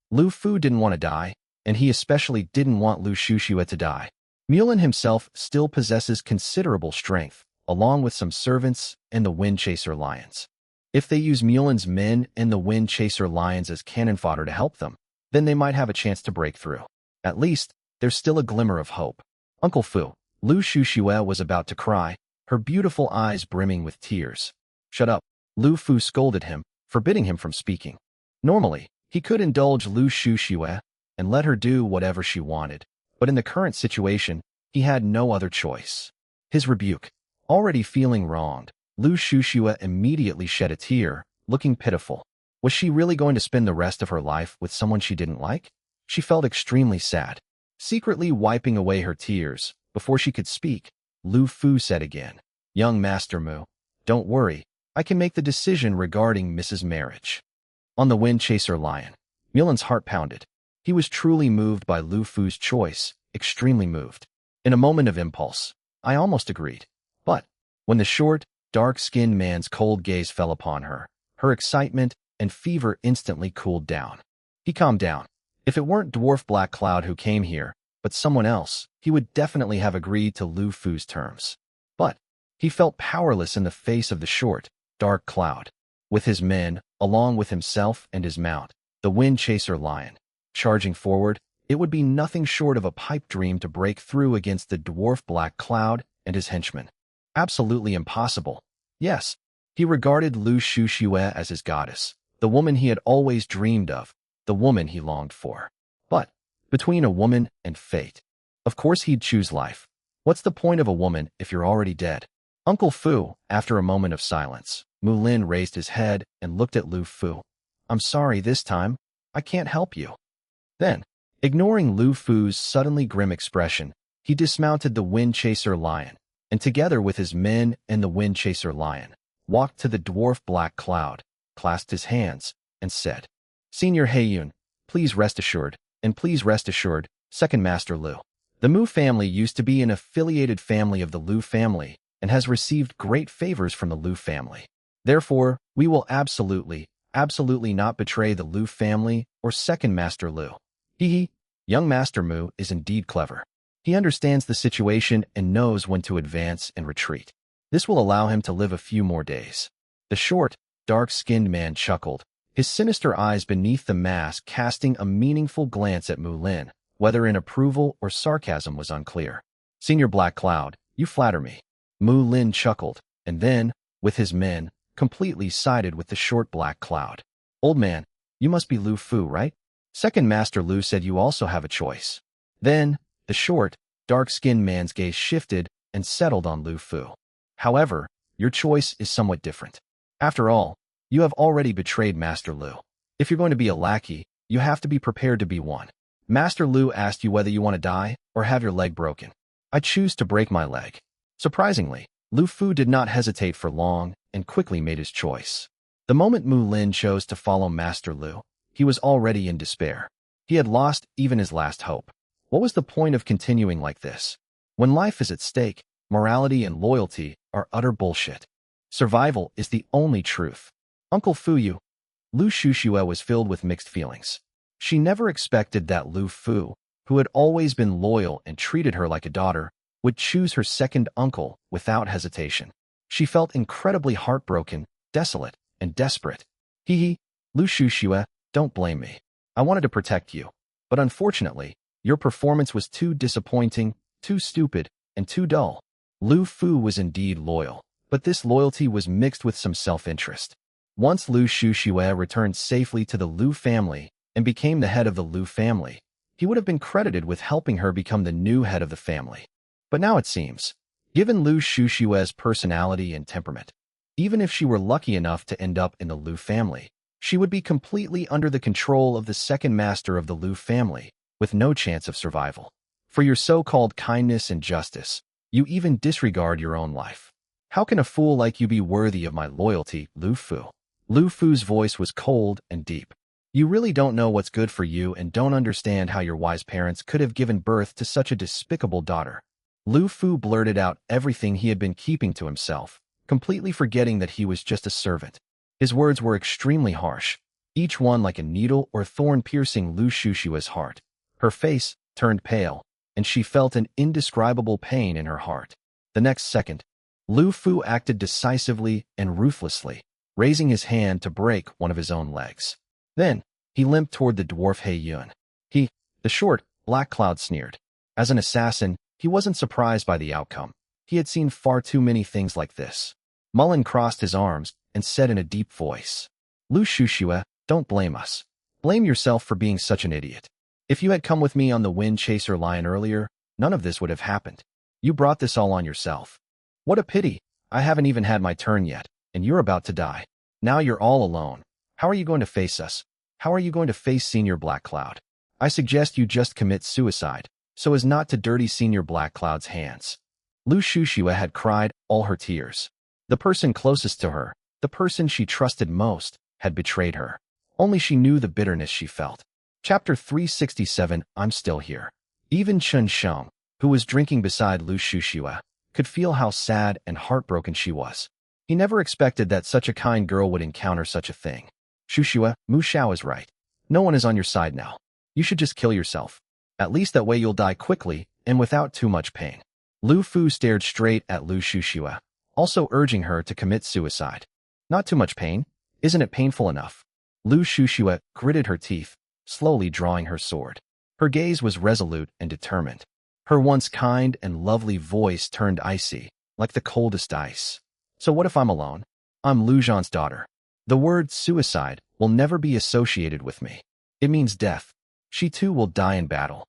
Lu Fu didn't want to die, and he especially didn't want Lu Shushua to die. Mulin himself still possesses considerable strength, along with some servants and the Wind Chaser Lions. If they use Mulin's men and the Wind Chaser Lions as cannon fodder to help them, then they might have a chance to break through. At least, there's still a glimmer of hope. Uncle Fu, Lu Shushua was about to cry, her beautiful eyes brimming with tears. Shut up, Lu Fu scolded him, forbidding him from speaking. Normally, he could indulge Lu Shushua and let her do whatever she wanted, but in the current situation, he had no other choice. His rebuke. Already feeling wronged, Lu Shushua immediately shed a tear, looking pitiful. Was she really going to spend the rest of her life with someone she didn't like? She felt extremely sad. Secretly wiping away her tears, before she could speak, Lu Fu said again, Young Master Mu, don't worry, I can make the decision regarding Mrs. Marriage. On the Wind Chaser Lion, Mulin's heart pounded. He was truly moved by Lu Fu's choice, extremely moved. In a moment of impulse, I almost agreed. But, when the short, dark-skinned man's cold gaze fell upon her, her excitement and fever instantly cooled down. He calmed down. If it weren't Dwarf Black Cloud who came here, but someone else, he would definitely have agreed to Lu Fu's terms. But, he felt powerless in the face of the short, dark cloud. With his men, along with himself and his mount, the Wind Chaser Lion, charging forward, it would be nothing short of a pipe dream to break through against the Dwarf Black Cloud and his henchmen. Absolutely impossible. Yes, he regarded Lu Shushua as his goddess, the woman he had always dreamed of, the woman he longed for. But, between a woman and fate, of course he'd choose life. What's the point of a woman if you're already dead? Uncle Fu, after a moment of silence, Mu Lin raised his head and looked at Lu Fu. I'm sorry this time, I can't help you. Then, ignoring Lu Fu's suddenly grim expression, he dismounted the Wind Chaser Lion, and together with his men and the Wind Chaser Lion, walked to the Dwarf Black Cloud, clasped his hands, and said, Senior Heiyun, please rest assured, and please rest assured, Second Master Lu. The Mu family used to be an affiliated family of the Lu family, and has received great favors from the Lu family. Therefore, we will absolutely not betray the Lu family or Second Master Lu. Young Master Mu is indeed clever. He understands the situation and knows when to advance and retreat. This will allow him to live a few more days. The short, dark-skinned man chuckled, his sinister eyes beneath the mask casting a meaningful glance at Mu Lin, whether in approval or sarcasm was unclear. Senior Black Cloud, you flatter me. Mu Lin chuckled, and then, with his men, completely sided with the short Black Cloud. Old man, you must be Lu Fu, right? Second Master Lu said you also have a choice. Then, the short, dark-skinned man's gaze shifted and settled on Lu Fu. However, your choice is somewhat different. After all, you have already betrayed Master Lu. If you're going to be a lackey, you have to be prepared to be one. Master Lu asked you whether you want to die or have your leg broken. I choose to break my leg. Surprisingly, Lu Fu did not hesitate for long and quickly made his choice. The moment Mu Lin chose to follow Master Lu, he was already in despair. He had lost even his last hope. What was the point of continuing like this? When life is at stake, morality and loyalty are utter bullshit. Survival is the only truth. Uncle Fu, Lu Shushua was filled with mixed feelings. She never expected that Lu Fu, who had always been loyal and treated her like a daughter, would choose her second uncle without hesitation. She felt incredibly heartbroken, desolate, and desperate. Lu Shushua, don't blame me. I wanted to protect you. But unfortunately, your performance was too disappointing, too stupid, and too dull. Lu Fu was indeed loyal, but this loyalty was mixed with some self-interest. Once Lu Shushua returned safely to the Lu family and became the head of the Lu family, he would have been credited with helping her become the new head of the family. But now it seems, given Lu Shushua's personality and temperament, even if she were lucky enough to end up in the Lu family, she would be completely under the control of the second master of the Lu family, with no chance of survival. For your so-called kindness and justice, you even disregard your own life. How can a fool like you be worthy of my loyalty, Lu Fu? Lu Fu's voice was cold and deep. You really don't know what's good for you and don't understand how your wise parents could have given birth to such a despicable daughter. Lu Fu blurted out everything he had been keeping to himself, completely forgetting that he was just a servant. His words were extremely harsh, each one like a needle or thorn piercing Lu Shushua's heart. Her face turned pale, and she felt an indescribable pain in her heart. The next second, Lu Fu acted decisively and ruthlessly, raising his hand to break one of his own legs. Then, he limped toward the dwarf He Yun. The short, black cloud sneered. As an assassin, he wasn't surprised by the outcome. He had seen far too many things like this. Mullen crossed his arms and said in a deep voice, Lu Shushua, don't blame us. Blame yourself for being such an idiot. If you had come with me on the Wind Chaser Lion earlier, none of this would have happened. You brought this all on yourself. What a pity. I haven't even had my turn yet, and you're about to die. Now you're all alone. How are you going to face us? How are you going to face Senior Black Cloud? I suggest you just commit suicide, so as not to dirty Senior Black Cloud's hands. Lu Shushua had cried all her tears. The person closest to her, the person she trusted most, had betrayed her. Only she knew the bitterness she felt. Chapter 367, I'm Still Here. Even Chen Sheng, who was drinking beside Lu Shushua, could feel how sad and heartbroken she was. He never expected that such a kind girl would encounter such a thing. Shushua, Mu Xiao is right. No one is on your side now. You should just kill yourself. At least that way you'll die quickly and without too much pain. Lu Fu stared straight at Lu Shushua, also urging her to commit suicide. Not too much pain? Isn't it painful enough? Lu Shushua gritted her teeth, slowly drawing her sword. Her gaze was resolute and determined. Her once kind and lovely voice turned icy, like the coldest ice. So what if I'm alone? I'm Lu Zhan's daughter. The word suicide will never be associated with me. It means death. She too will die in battle.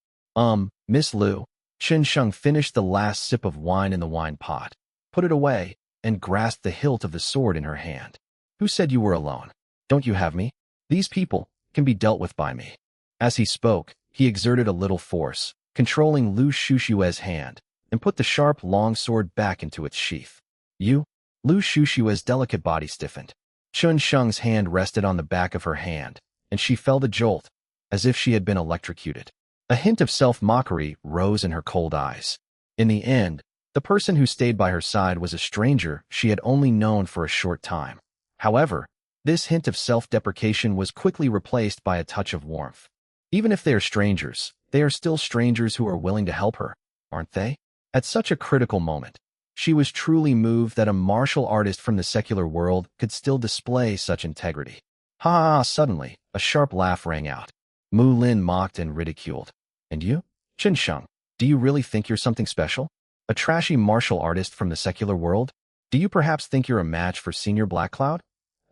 Miss Lu. Chen Sheng finished the last sip of wine in the wine pot, put it away, and grasped the hilt of the sword in her hand. Who said you were alone? Don't you have me? These people can be dealt with by me. As he spoke, he exerted a little force, controlling Lu Shushua's hand, and put the sharp, long sword back into its sheath. You? Lu Shushua's delicate body stiffened. Chen Sheng's hand rested on the back of her hand, and she felt a jolt, as if she had been electrocuted. A hint of self-mockery rose in her cold eyes. In the end, the person who stayed by her side was a stranger she had only known for a short time. However, this hint of self-deprecation was quickly replaced by a touch of warmth. Even if they are strangers, they are still strangers who are willing to help her, aren't they? At such a critical moment, she was truly moved that a martial artist from the secular world could still display such integrity. Ha! Suddenly, a sharp laugh rang out. Mu Lin mocked and ridiculed. And you? Chen Sheng, do you really think you're something special? A trashy martial artist from the secular world? Do you perhaps think you're a match for Senior Black Cloud?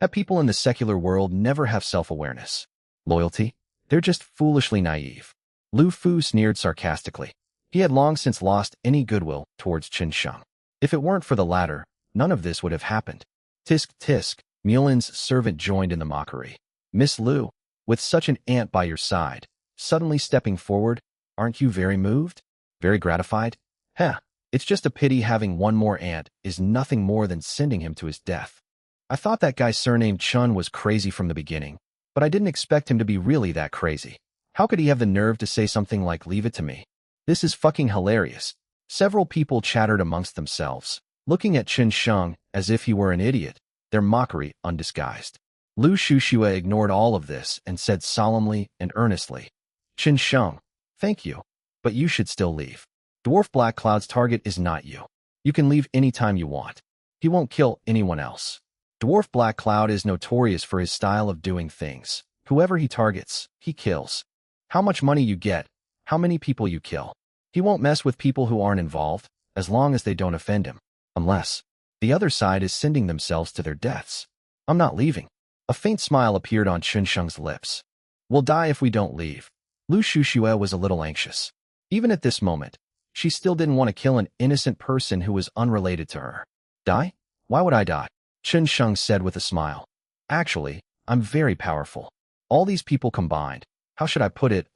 That people in the secular world never have self-awareness. Loyalty? They're just foolishly naive. Lu Fu sneered sarcastically. He had long since lost any goodwill towards Chen Sheng. If it weren't for the latter, none of this would have happened. Tisk tisk, Mulin's servant joined in the mockery. Miss Lu, with such an aunt by your side, suddenly stepping forward, aren't you very moved? Very gratified? It's just a pity having one more aunt is nothing more than sending him to his death. I thought that guy surnamed Chun was crazy from the beginning, but I didn't expect him to be really that crazy. How could he have the nerve to say something like leave it to me? This is fucking hilarious. Several people chattered amongst themselves, looking at Chen Sheng as if he were an idiot, their mockery undisguised. Lu Shushua ignored all of this and said solemnly and earnestly, Chen Sheng, thank you, but you should still leave. Dwarf Black Cloud's target is not you. You can leave anytime you want. He won't kill anyone else. Dwarf Black Cloud is notorious for his style of doing things. Whoever he targets, he kills. How much money you get, how many people you kill. He won't mess with people who aren't involved, as long as they don't offend him. Unless the other side is sending themselves to their deaths. I'm not leaving. A faint smile appeared on Chen Sheng's lips. We'll die if we don't leave. Lu Shushua was a little anxious. Even at this moment, she still didn't want to kill an innocent person who was unrelated to her. Die? Why would I die? Chen Sheng said with a smile. Actually, I'm very powerful. All these people combined. How should I put it,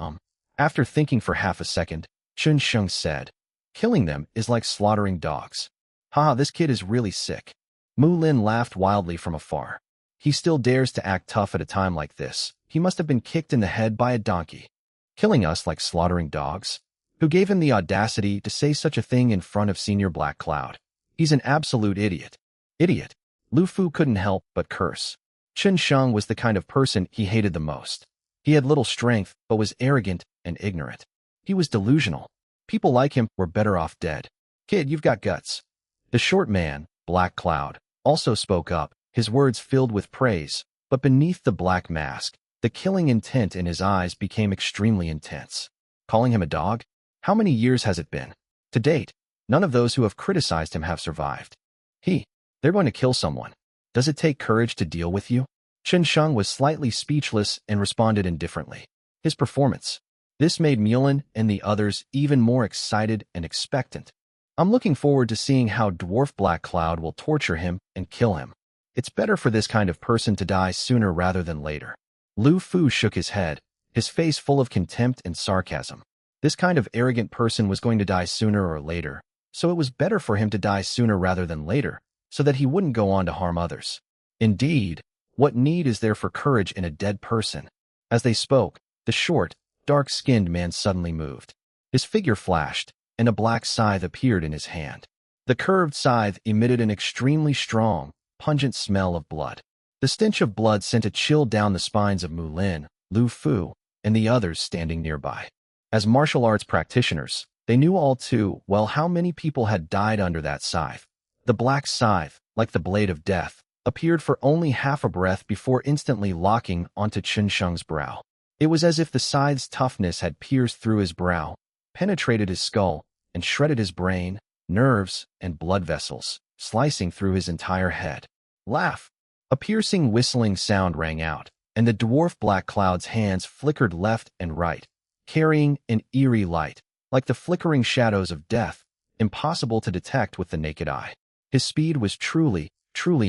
After thinking for half a second, Chun Sheng said. Killing them is like slaughtering dogs. Haha, this kid is really sick. Mu Lin laughed wildly from afar. He still dares to act tough at a time like this. He must have been kicked in the head by a donkey. Killing us like slaughtering dogs? Who gave him the audacity to say such a thing in front of Senior Black Cloud? He's an absolute idiot. Idiot. Lu Fu couldn't help but curse. Chun Sheng was the kind of person he hated the most. He had little strength, but was arrogant and ignorant. He was delusional. People like him were better off dead. Kid, you've got guts. The short man, Black Cloud, also spoke up, his words filled with praise, but beneath the black mask, the killing intent in his eyes became extremely intense. Calling him a dog? How many years has it been? To date, none of those who have criticized him have survived. They're going to kill someone. Does it take courage to deal with you? Chun Sheng was slightly speechless and responded indifferently. His performance. This made Mulin and the others even more excited and expectant. I'm looking forward to seeing how Dwarf Black Cloud will torture him and kill him. It's better for this kind of person to die sooner rather than later. Lu Fu shook his head, his face full of contempt and sarcasm. This kind of arrogant person was going to die sooner or later, so it was better for him to die sooner rather than later, so that he wouldn't go on to harm others. Indeed, what need is there for courage in a dead person? As they spoke, the short, dark-skinned man suddenly moved. His figure flashed, and a black scythe appeared in his hand. The curved scythe emitted an extremely strong, pungent smell of blood. The stench of blood sent a chill down the spines of Mu Lin, Lu Fu, and the others standing nearby. As martial arts practitioners, they knew all too well how many people had died under that scythe. The black scythe, like the blade of death, appeared for only half a breath before instantly locking onto Chun Sheng's brow. It was as if the scythe's toughness had pierced through his brow, penetrated his skull, and shredded his brain, nerves, and blood vessels, slicing through his entire head. Laugh! A piercing whistling sound rang out, and the Dwarf Black Cloud's hands flickered left and right, carrying an eerie light, like the flickering shadows of death, impossible to detect with the naked eye. His speed was truly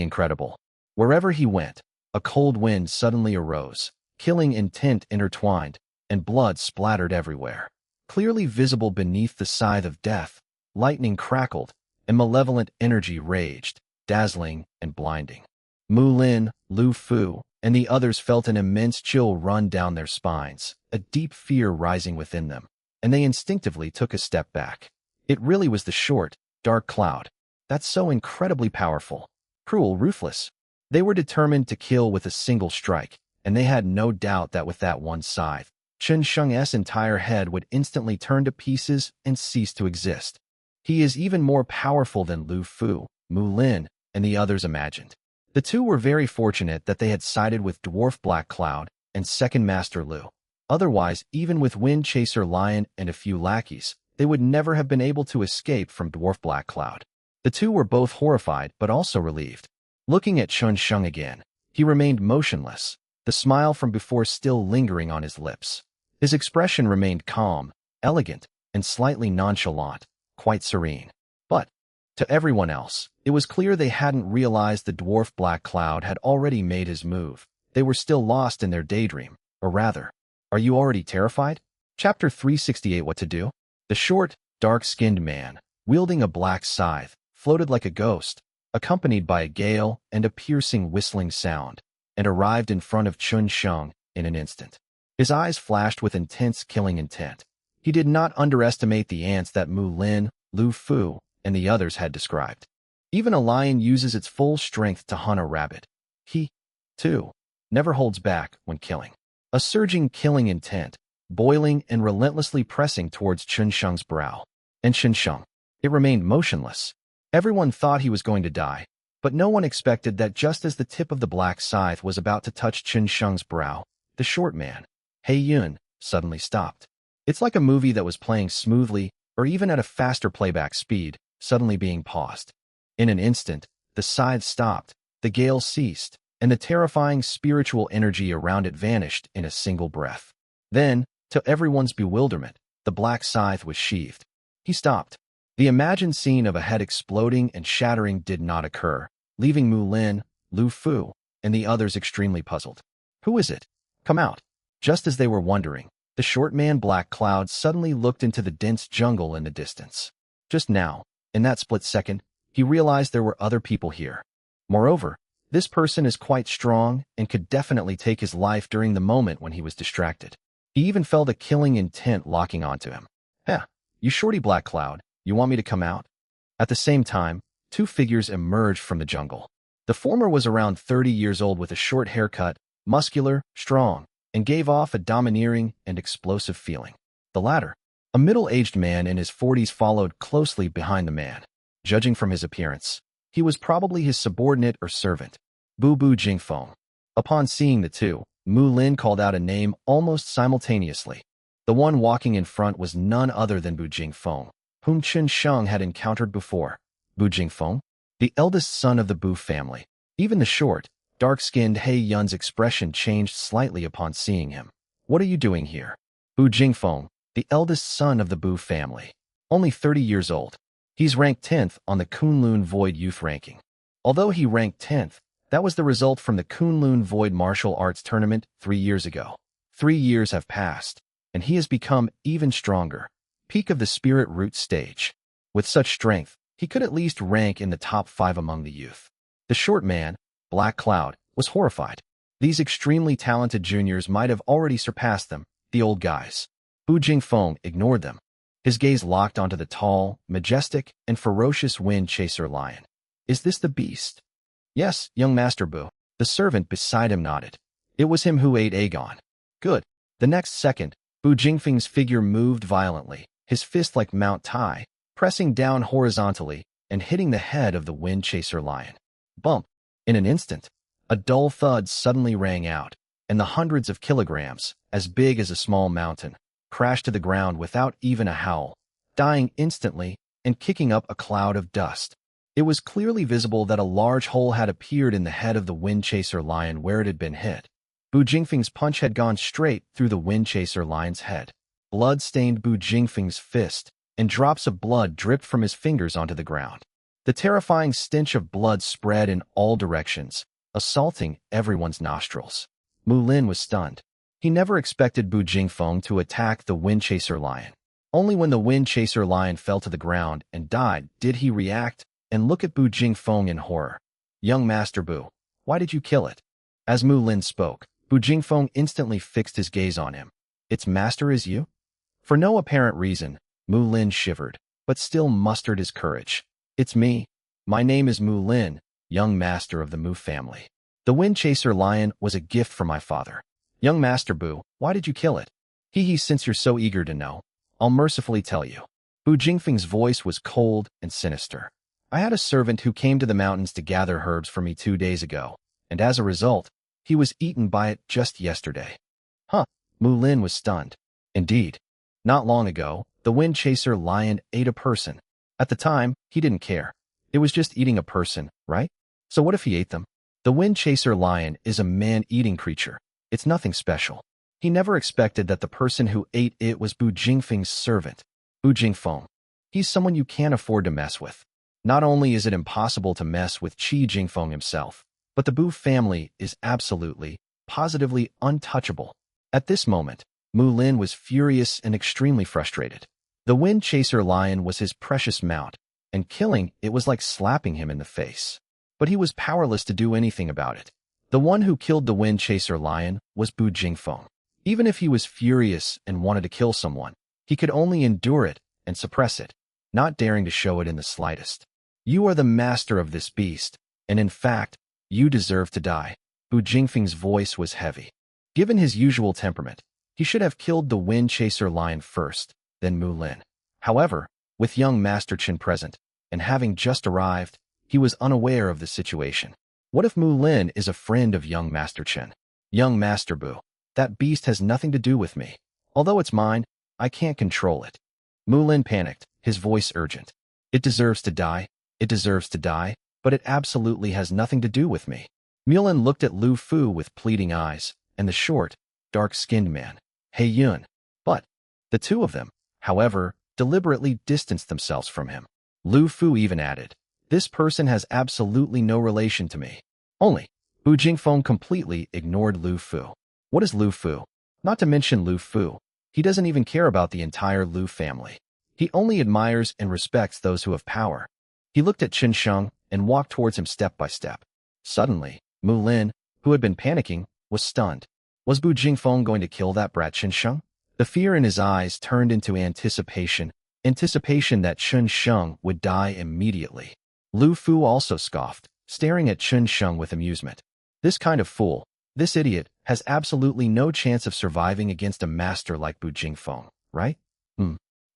incredible. Wherever he went, a cold wind suddenly arose, killing intent intertwined, and blood splattered everywhere. Clearly visible beneath the scythe of death, lightning crackled, and malevolent energy raged, dazzling and blinding. Mu Lin, Lu Fu, and the others felt an immense chill run down their spines, a deep fear rising within them, and they instinctively took a step back. It really was the short, dark cloud. That's so incredibly powerful. Cruel, ruthless. They were determined to kill with a single strike, and they had no doubt that with that one scythe, Chun Sheng's entire head would instantly turn to pieces and cease to exist. He is even more powerful than Lu Fu, Mu Lin, and the others imagined. The two were very fortunate that they had sided with Dwarf Black Cloud and Second Master Lu. Otherwise, even with Wind Chaser Lion and a few lackeys, they would never have been able to escape from Dwarf Black Cloud. The two were both horrified but also relieved. Looking at Chun Sheng again, he remained motionless, the smile from before still lingering on his lips. His expression remained calm, elegant, and slightly nonchalant, quite serene. But, to everyone else, it was clear they hadn't realized the Dwarf Black Cloud had already made his move. They were still lost in their daydream, or rather, are you already terrified? Chapter 368 What to Do? The short, dark-skinned man, wielding a black scythe, floated like a ghost, accompanied by a gale and a piercing whistling sound, and arrived in front of Chun Sheng in an instant. His eyes flashed with intense killing intent. He did not underestimate the ants that Mu Lin, Lu Fu, and the others had described. Even a lion uses its full strength to hunt a rabbit. He, too, never holds back when killing. A surging killing intent, boiling and relentlessly pressing towards Chun Sheng's brow. And Chun Sheng, it remained motionless. Everyone thought he was going to die, but no one expected that just as the tip of the black scythe was about to touch Chun Sheng's brow, the short man, He Yun, suddenly stopped. It's like a movie that was playing smoothly, or even at a faster playback speed, suddenly being paused. In an instant, the scythe stopped, the gale ceased, and the terrifying spiritual energy around it vanished in a single breath. Then, to everyone's bewilderment, the black scythe was sheathed. He stopped. The imagined scene of a head exploding and shattering did not occur, leaving Mu Lin, Lu Fu, and the others extremely puzzled. Who is it? Come out. Just as they were wondering, The short man Black Cloud suddenly looked into the dense jungle in the distance. Just now, in that split second, he realized there were other people here. Moreover, this person is quite strong and could definitely take his life during the moment when he was distracted. He even felt a killing intent locking onto him. "Heh, you shorty Black Cloud, you want me to come out?" At the same time, two figures emerged from the jungle. The former was around 30 years old with a short haircut, muscular, strong, and gave off a domineering and explosive feeling. The latter, a middle-aged man in his 40s, followed closely behind the man. Judging from his appearance, he was probably his subordinate or servant, Bu Jingfeng. Upon seeing the two, Mu Lin called out a name almost simultaneously. The one walking in front was none other than Bu Jingfeng, whom Chen Sheng had encountered before. Bu Jingfeng, the eldest son of the Bu family. Even the short, dark-skinned He Yun's expression changed slightly upon seeing him. "What are you doing here?" Bu Jingfeng, the eldest son of the Bu family. Only 30 years old. He's ranked 10th on the Kunlun Void Youth ranking. Although he ranked 10th, that was the result from the Kunlun Void Martial Arts Tournament 3 years ago. 3 years have passed, and he has become even stronger. Peak of the Spirit Root stage. With such strength, he could at least rank in the top 5 among the youth. The short man, Black Cloud, was horrified. These extremely talented juniors might have already surpassed them, the old guys. Bu Jingfeng ignored them. His gaze locked onto the tall, majestic, and ferocious Wind Chaser lion. "Is this the beast?" "Yes, young Master Bu." The servant beside him nodded. "It was him who ate Aegon." "Good." The next second, Bu Jingfeng's figure moved violently, his fist like Mount Tai, pressing down horizontally and hitting the head of the Wind Chaser lion. Bump! In an instant, a dull thud suddenly rang out, and the hundreds of kilograms, as big as a small mountain, crashed to the ground without even a howl, dying instantly and kicking up a cloud of dust. It was clearly visible that a large hole had appeared in the head of the Wind Chaser lion where it had been hit. Bu Jingfeng's punch had gone straight through the Wind Chaser lion's head. Blood stained Bu Jingfeng's fist, and drops of blood dripped from his fingers onto the ground. The terrifying stench of blood spread in all directions, assaulting everyone's nostrils. Mu Lin was stunned. He never expected Bu Jingfeng to attack the Wind Chaser lion. Only when the Wind Chaser lion fell to the ground and died did he react and look at Bu Jingfeng in horror. "Young Master Bu, why did you kill it?" As Mu Lin spoke, Bu Jingfeng instantly fixed his gaze on him. "Its master is you?" For no apparent reason, Mu Lin shivered, but still mustered his courage. "It's me. My name is Mu Lin, young master of the Mu family. The Wind Chaser lion was a gift from my father." "Young Master Bu, why did you kill it?" Since you're so eager to know, I'll mercifully tell you." Bu Jingfeng's voice was cold and sinister. "I had a servant who came to the mountains to gather herbs for me 2 days ago, and as a result, he was eaten by it just yesterday." "Huh?" Mu Lin was stunned. "Indeed. Not long ago, the Wind Chaser lion ate a person. At the time, he didn't care. It was just eating a person, right? So what if he ate them?" "The Wind Chaser lion is a man-eating creature. It's nothing special." He never expected that the person who ate it was Bu Jingfeng's servant. Bu Jingfeng. He's someone you can't afford to mess with. Not only is it impossible to mess with Qi Jingfeng himself, but the Bu family is absolutely, positively untouchable. At this moment, Mu Lin was furious and extremely frustrated. The Wind Chaser lion was his precious mount, and killing it was like slapping him in the face. But he was powerless to do anything about it. The one who killed the Wind Chaser lion was Bu Jingfeng. Even if he was furious and wanted to kill someone, he could only endure it and suppress it, not daring to show it in the slightest. "You are the master of this beast, and in fact, you deserve to die." Bu Jingfeng's voice was heavy. Given his usual temperament, he should have killed the Wind Chaser lion first, then Mu Lin. However, with young Master Chen present, and having just arrived, he was unaware of the situation. What if Mu Lin is a friend of young Master Chen? "Young Master Bu, that beast has nothing to do with me. Although it's mine, I can't control it." Mu Lin panicked, his voice urgent. "It deserves to die. It deserves to die, but it absolutely has nothing to do with me." Mu Lin looked at Lu Fu with pleading eyes, and the short, dark-skinned man, He Yun. But the two of them, however, deliberately distanced themselves from him. Lu Fu even added, "This person has absolutely no relation to me." Only, Bu Jingfeng completely ignored Lu Fu. What is Lu Fu? Not to mention Lu Fu, He doesn't even care about the entire Lu family. He only admires and respects those who have power. He looked at Qin Sheng and walked towards him step by step. Suddenly, Mu Lin, who had been panicking, was stunned. Was Bu Jingfeng going to kill that brat Qin Sheng? The fear in his eyes turned into anticipation that Qin Sheng would die immediately. Lu Fu also scoffed, staring at Qin Sheng with amusement. This kind of fool, this idiot, has absolutely no chance of surviving against a master like Bu Jingfeng, right?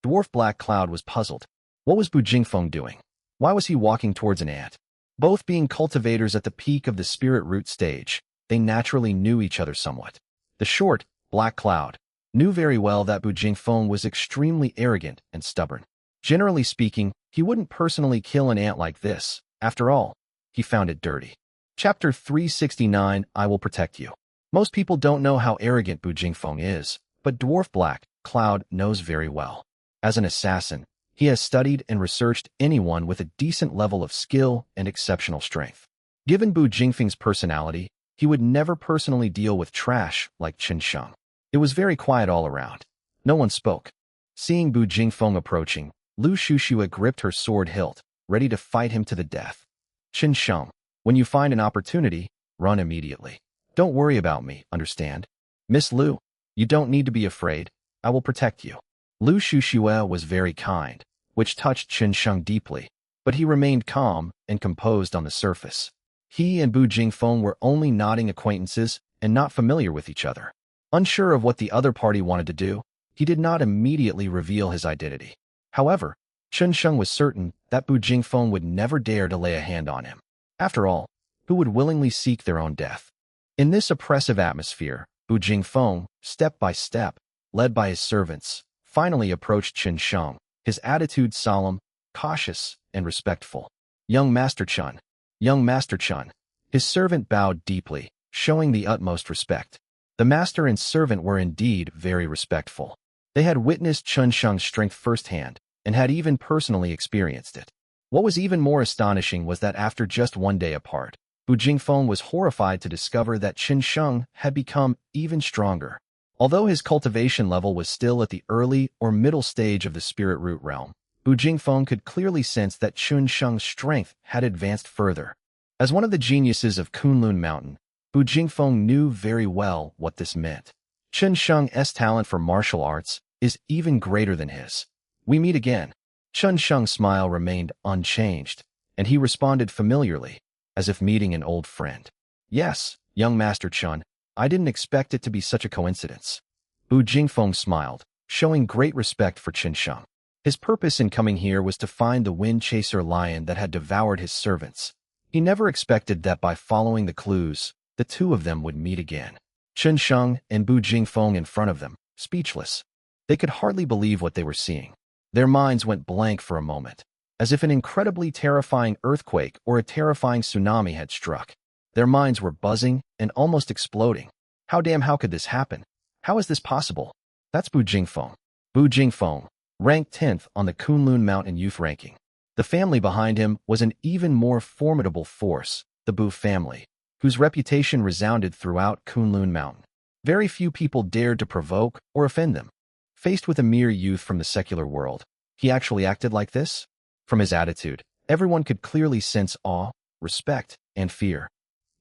Dwarf Black Cloud was puzzled. What was Bu Jingfeng doing? Why was he walking towards an ant? Both being cultivators at the peak of the spirit root stage, they naturally knew each other somewhat. The short, Black Cloud, knew very well that Bu Jingfeng was extremely arrogant and stubborn. Generally speaking, he wouldn't personally kill an ant like this. After all, he found it dirty. Chapter 369, I Will Protect You. Most people don't know how arrogant Bu Jingfeng is, but Dwarf Black Cloud knows very well. As an assassin, he has studied and researched anyone with a decent level of skill and exceptional strength. Given Bu Jingfeng's personality, he would never personally deal with trash like Qin Sheng. It was very quiet all around. No one spoke. Seeing Bu Jingfeng approaching, Lu Shushua gripped her sword hilt, ready to fight him to the death. Qin Sheng, when you find an opportunity, run immediately. Don't worry about me, understand? Miss Lu, you don't need to be afraid. I will protect you. Lu Shushua was very kind, which touched Qin Sheng deeply, but he remained calm and composed on the surface. He and Bu Jingfeng were only nodding acquaintances and not familiar with each other. Unsure of what the other party wanted to do, he did not immediately reveal his identity. However, Qin Sheng was certain that Bu Jingfeng would never dare to lay a hand on him. After all, who would willingly seek their own death? In this oppressive atmosphere, Bu Jingfeng, step by step, led by his servants, finally approached Qin Sheng, his attitude solemn, cautious, and respectful. Young Master Chun. Young Master Chun. His servant bowed deeply, showing the utmost respect. The master and servant were indeed very respectful. They had witnessed Qin Sheng's strength firsthand, and had even personally experienced it. What was even more astonishing was that after just one day apart, Bu Jingfeng was horrified to discover that Qin Sheng had become even stronger. Although his cultivation level was still at the early or middle stage of the spirit root realm, Bu Jingfeng could clearly sense that Qin Sheng's strength had advanced further. As one of the geniuses of Kunlun Mountain, Bu Jingfeng knew very well what this meant. Qin Sheng's talent for martial arts is even greater than his. We meet again. Qin Sheng's smile remained unchanged, and he responded familiarly, as if meeting an old friend. Yes, young Master Chun, I didn't expect it to be such a coincidence. Bu Jingfeng smiled, showing great respect for Qin Sheng. His purpose in coming here was to find the wind chaser lion that had devoured his servants. He never expected that by following the clues, the two of them would meet again. Qin Sheng and Bu Jingfeng in front of them, speechless. They could hardly believe what they were seeing. Their minds went blank for a moment, as if an incredibly terrifying earthquake or a terrifying tsunami had struck. Their minds were buzzing and almost exploding. How could this happen? How is this possible? That's Bu Jingfeng. Bu Jingfeng, ranked 10th on the Kunlun Mountain youth ranking. The family behind him was an even more formidable force, the Bu family, whose reputation resounded throughout Kunlun Mountain. Very few people dared to provoke or offend them. Faced with a mere youth from the secular world, he actually acted like this? From his attitude, everyone could clearly sense awe, respect, and fear.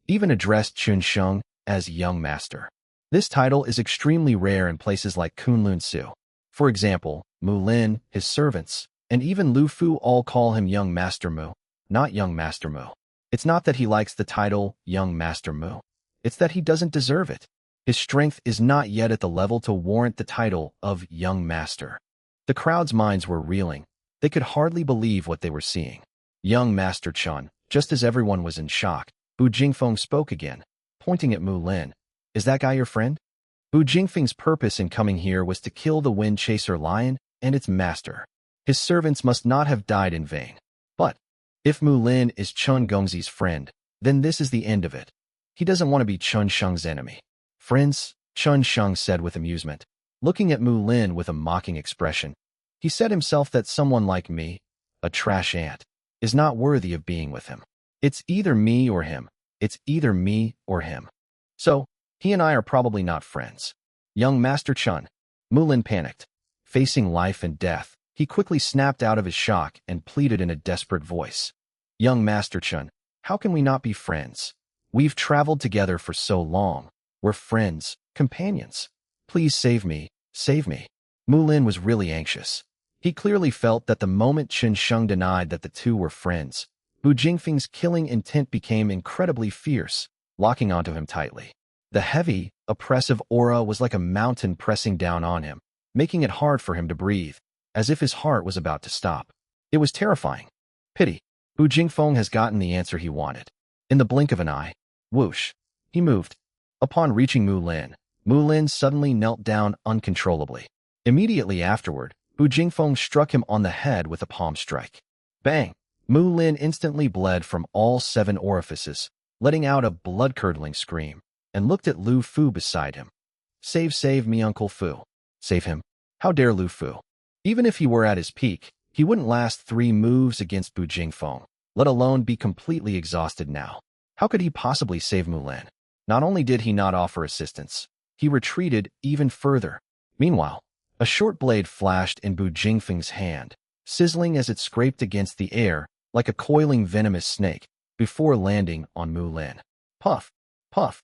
Even addressed Qin Sheng as Young Master. This title is extremely rare in places like Kunlun Su. For example, Mu Lin, his servants, and even Lu Fu all call him Young Master Mu, not Young Master Mu. It's not that he likes the title Young Master Mu. It's that he doesn't deserve it. His strength is not yet at the level to warrant the title of Young Master. The crowd's minds were reeling. They could hardly believe what they were seeing. Young Master Chun, just as everyone was in shock, Bu Jingfeng spoke again, pointing at Mu Lin. Is that guy your friend? Bu Jingfeng's purpose in coming here was to kill the wind chaser lion and its master. His servants must not have died in vain. But if Mu Lin is Chun Gongzi's friend, then this is the end of it. He doesn't want to be Qin Sheng's enemy. Friends, Qin Sheng said with amusement, looking at Mu Lin with a mocking expression. He said himself that someone like me, a trash ant, is not worthy of being with him. It's either me or him. It's either me or him. So, he and I are probably not friends. Young Master Chun, Mulin panicked. Facing life and death, he quickly snapped out of his shock and pleaded in a desperate voice. Young Master Chun, how can we not be friends? We've traveled together for so long. We're friends, companions. Please save me, save me. Mulin was really anxious. He clearly felt that the moment Chen Sheng denied that the two were friends, Bu Jingfeng's killing intent became incredibly fierce, locking onto him tightly. The heavy, oppressive aura was like a mountain pressing down on him, making it hard for him to breathe, as if his heart was about to stop. It was terrifying. Pity. Bu Jingfeng has gotten the answer he wanted. In the blink of an eye, whoosh, he moved. Upon reaching Mulin suddenly knelt down uncontrollably. Immediately afterward, Bu Jingfeng struck him on the head with a palm strike. Bang! Mulin instantly bled from all 7 orifices, letting out a blood-curdling scream, and looked at Lu Fu beside him. Save me, Uncle Fu. Save him. How dare Lu Fu? Even if he were at his peak, he wouldn't last 3 moves against Bu Jingfeng, let alone be completely exhausted now. How could he possibly save Mulin? Not only did he not offer assistance, he retreated even further. Meanwhile, a short blade flashed in Bu Jingfeng's hand, sizzling as it scraped against the air like a coiling venomous snake before landing on Mulin. Puff! Puff!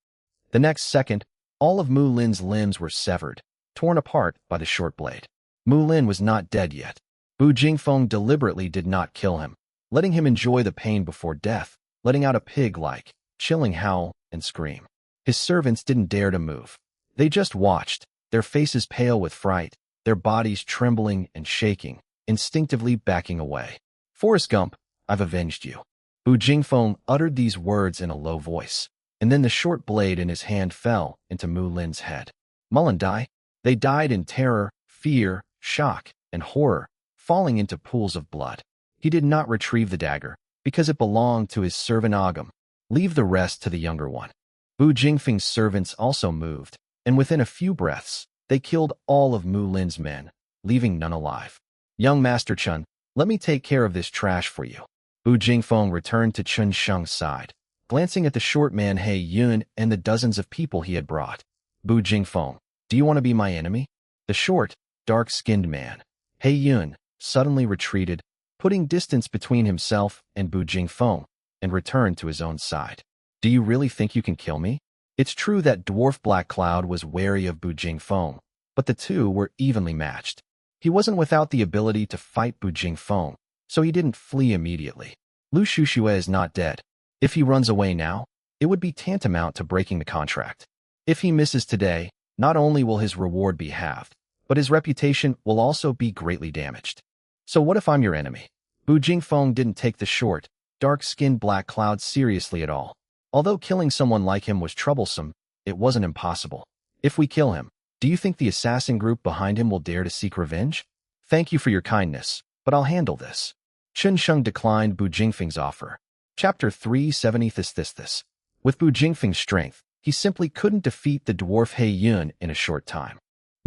The next second, all of Mulin's limbs were severed, torn apart by the short blade. Mulin was not dead yet. Bu Jingfeng deliberately did not kill him, letting him enjoy the pain before death, letting out a pig-like, chilling howl and scream. His servants didn't dare to move. They just watched, their faces pale with fright, their bodies trembling and shaking, instinctively backing away. Forrest Gump, I've avenged you. Bu Jingfeng uttered these words in a low voice, and then the short blade in his hand fell into Mulin's head. Mulin died. They died in terror, fear, shock, and horror, falling into pools of blood. He did not retrieve the dagger, because it belonged to his servant Agam. Leave the rest to the younger one. Bu Jingfeng's servants also moved, and within a few breaths, they killed all of Mulin's men, leaving none alive. Young Master Chun, let me take care of this trash for you. Bu Jingfeng returned to Chen Sheng's side, glancing at the short man He Yun and the dozens of people he had brought. Bu Jingfeng, do you want to be my enemy? The short, dark-skinned man, He Yun, suddenly retreated, putting distance between himself and Bu Jingfeng, and returned to his own side. Do you really think you can kill me? It's true that Dwarf Black Cloud was wary of Bu Jingfeng, but the two were evenly matched. He wasn't without the ability to fight Bu Jingfeng, so he didn't flee immediately. Lu Shushue is not dead. If he runs away now, it would be tantamount to breaking the contract. If he misses today, not only will his reward be halved, but his reputation will also be greatly damaged. So what if I'm your enemy? Bu Jingfeng didn't take the short, dark-skinned Black Cloud seriously at all. Although killing someone like him was troublesome, it wasn't impossible. If we kill him, do you think the assassin group behind him will dare to seek revenge? Thank you for your kindness, but I'll handle this. Chen Sheng declined Bu Jingfeng's offer. Chapter 370 This. With Bu Jingfeng's strength, he simply couldn't defeat the dwarf He Yun in a short time.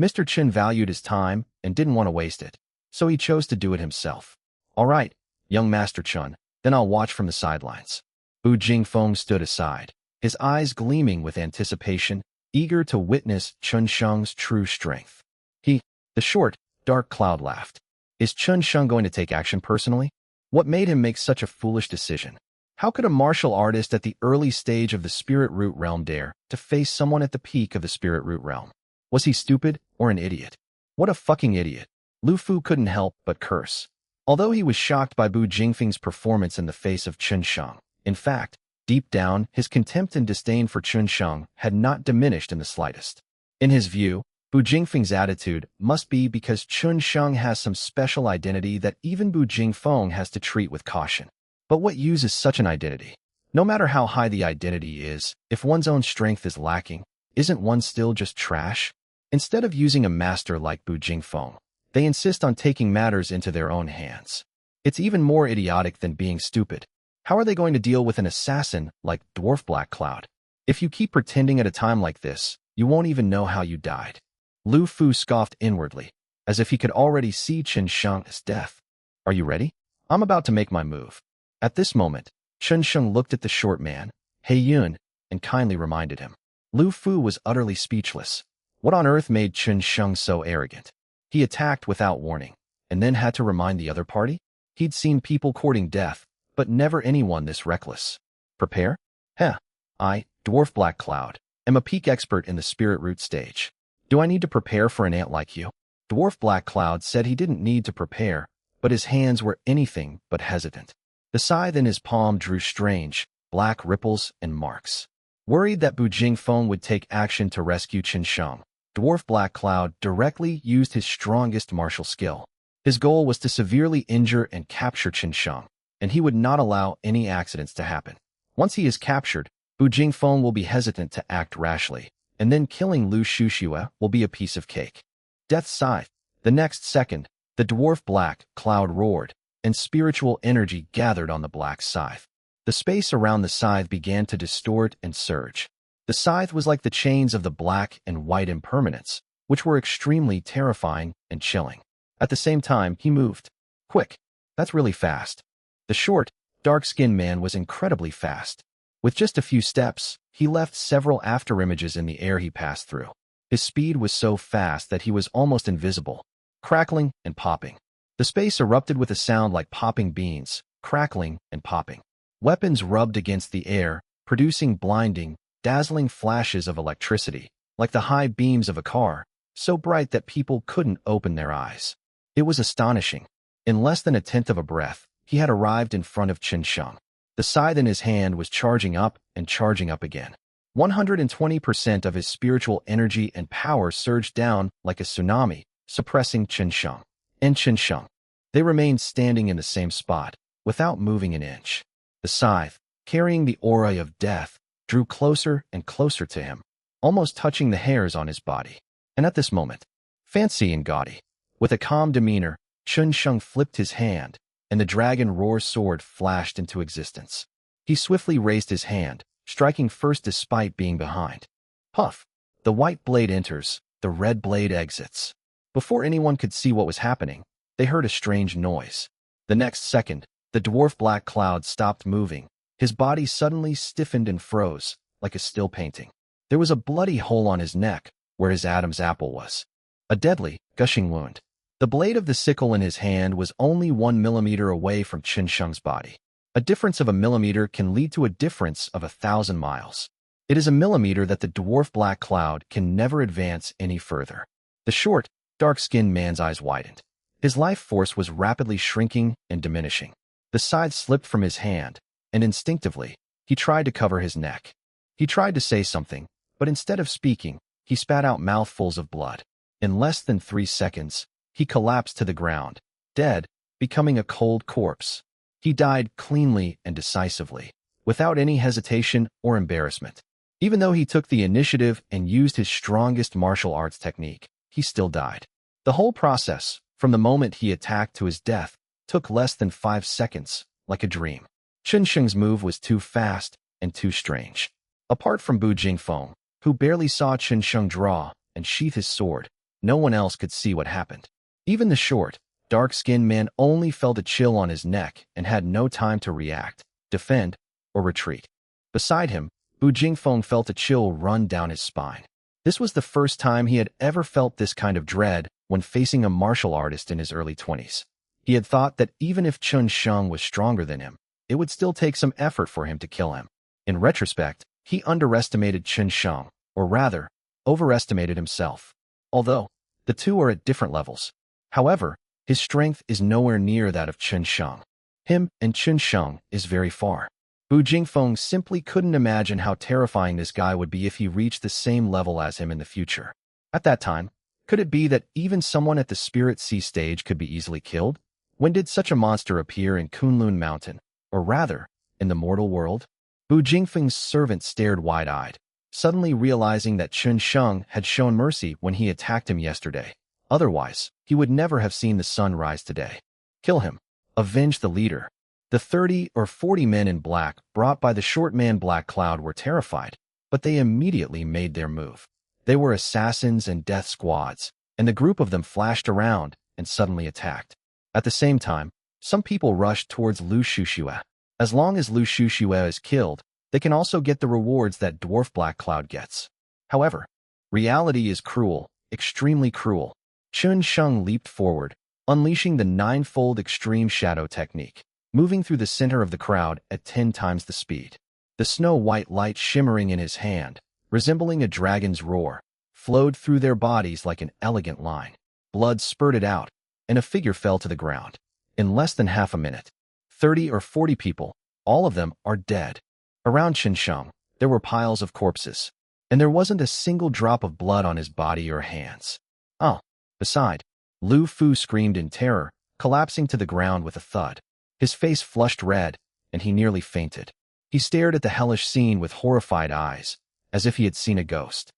Mr. Chen valued his time and didn't want to waste it, so he chose to do it himself. All right, young Master Chun, then I'll watch from the sidelines. Bu Jingfeng stood aside, his eyes gleaming with anticipation, eager to witness Chen Sheng's true strength. The short, dark cloud laughed. Is Chen Sheng going to take action personally? What made him make such a foolish decision? How could a martial artist at the early stage of the Spirit Root Realm dare to face someone at the peak of the Spirit Root Realm? Was he stupid or an idiot? What a fucking idiot. Lu Fu couldn't help but curse. Although he was shocked by Bu Jingfeng's performance in the face of Chen Sheng, in fact, deep down, his contempt and disdain for Chen Sheng had not diminished in the slightest. In his view, Bu Jingfeng's attitude must be because Chen Sheng has some special identity that even Bu Jingfeng has to treat with caution. But what use is such an identity? No matter how high the identity is, if one's own strength is lacking, isn't one still just trash? Instead of using a master like Bu Jingfeng, they insist on taking matters into their own hands. It's even more idiotic than being stupid. How are they going to deal with an assassin like Dwarf Black Cloud? If you keep pretending at a time like this, you won't even know how you died. Lu Fu scoffed inwardly, as if he could already see Chen Sheng's death. Are you ready? I'm about to make my move. At this moment, Chen Sheng looked at the short man, He Yun, and kindly reminded him. Lu Fu was utterly speechless. What on earth made Chen Sheng so arrogant? He attacked without warning, and then had to remind the other party? He'd seen people courting death, but never anyone this reckless. Prepare? Heh. I, Dwarf Black Cloud, am a peak expert in the spirit root stage. Do I need to prepare for an ant like you? Dwarf Black Cloud said he didn't need to prepare, but his hands were anything but hesitant. The scythe in his palm drew strange, black ripples and marks. Worried that Bu Jingfeng would take action to rescue Chen Sheng, Dwarf Black Cloud directly used his strongest martial skill. His goal was to severely injure and capture Chen Sheng, and he would not allow any accidents to happen. Once he is captured, Bu Jingfeng will be hesitant to act rashly, and then killing Lu Shushue will be a piece of cake. Death Scythe. The next second, the Dwarf Black Cloud roared, and spiritual energy gathered on the black scythe. The space around the scythe began to distort and surge. The scythe was like the chains of the black and white impermanence, which were extremely terrifying and chilling. At the same time, he moved. Quick. That's really fast. The short, dark-skinned man was incredibly fast. With just a few steps, he left several afterimages in the air he passed through. His speed was so fast that he was almost invisible, crackling and popping. The space erupted with a sound like popping beans, crackling and popping. Weapons rubbed against the air, producing blinding, dazzling flashes of electricity, like the high beams of a car, so bright that people couldn't open their eyes. It was astonishing. In less than a tenth of a breath, he had arrived in front of Chen Sheng. The scythe in his hand was charging up and charging up again. 120% of his spiritual energy and power surged down like a tsunami, suppressing Chen Sheng. And Chen Sheng. They remained standing in the same spot, without moving an inch. The scythe, carrying the aura of death, drew closer and closer to him, almost touching the hairs on his body. And at this moment, fancy and gaudy, with a calm demeanor, Chen Sheng flipped his hand, and the dragon roar sword flashed into existence. He swiftly raised his hand, striking first despite being behind. Puff! The white blade enters, the red blade exits. Before anyone could see what was happening, they heard a strange noise. The next second, the Dwarf Black Cloud stopped moving. His body suddenly stiffened and froze, like a still painting. There was a bloody hole on his neck, where his Adam's apple was. A deadly, gushing wound. The blade of the sickle in his hand was only 1 millimeter away from Chen Sheng's body. A difference of a millimeter can lead to a difference of 1,000 miles. It is a millimeter that the Dwarf Black Cloud can never advance any further. The short, dark-skinned man's eyes widened. His life force was rapidly shrinking and diminishing. The scythe slipped from his hand, and instinctively, he tried to cover his neck. He tried to say something, but instead of speaking, he spat out mouthfuls of blood. In less than 3 seconds, he collapsed to the ground, dead, becoming a cold corpse. He died cleanly and decisively, without any hesitation or embarrassment. Even though he took the initiative and used his strongest martial arts technique, he still died. The whole process, from the moment he attacked to his death, took less than 5 seconds, like a dream. Chen Sheng's move was too fast and too strange. Apart from Bu Jingfeng, who barely saw Chen Sheng draw and sheath his sword, no one else could see what happened. Even the short, dark-skinned man only felt a chill on his neck and had no time to react, defend, or retreat. Beside him, Bu Jingfeng felt a chill run down his spine. This was the first time he had ever felt this kind of dread when facing a martial artist in his early 20s. He had thought that even if Chen Sheng was stronger than him, it would still take some effort for him to kill him. In retrospect, he underestimated Chen Sheng, or rather, overestimated himself. Although, the two are at different levels. However, his strength is nowhere near that of Chen Sheng. Him and Chen Sheng is very far. Bu Jingfeng simply couldn't imagine how terrifying this guy would be if he reached the same level as him in the future. At that time, could it be that even someone at the Spirit Sea stage could be easily killed? When did such a monster appear in Kunlun Mountain, or rather, in the mortal world? Bu Jingfeng's servant stared wide-eyed, suddenly realizing that Chen Sheng had shown mercy when he attacked him yesterday. Otherwise, he would never have seen the sun rise today. Kill him. Avenge the leader. The 30 or 40 men in black brought by the short man Black Cloud were terrified, but they immediately made their move. They were assassins and death squads, and the group of them flashed around and suddenly attacked. At the same time, some people rushed towards Lu Shushue. As long as Lu Shushue is killed, they can also get the rewards that Dwarf Black Cloud gets. However, Reality is cruel, extremely cruel. Chun Sheng leaped forward, unleashing the ninefold extreme shadow technique, moving through the center of the crowd at 10 times the speed. The snow-white light shimmering in his hand, resembling a dragon's roar, flowed through their bodies like an elegant line. Blood spurted out, and a figure fell to the ground. In less than half a minute, 30 or 40 people, all of them, are dead. Around Chun Sheng, there were piles of corpses, and there wasn't a single drop of blood on his body or hands. Oh, beside, Lu Fu screamed in terror, collapsing to the ground with a thud. His face flushed red, and he nearly fainted. He stared at the hellish scene with horrified eyes, as if he had seen a ghost.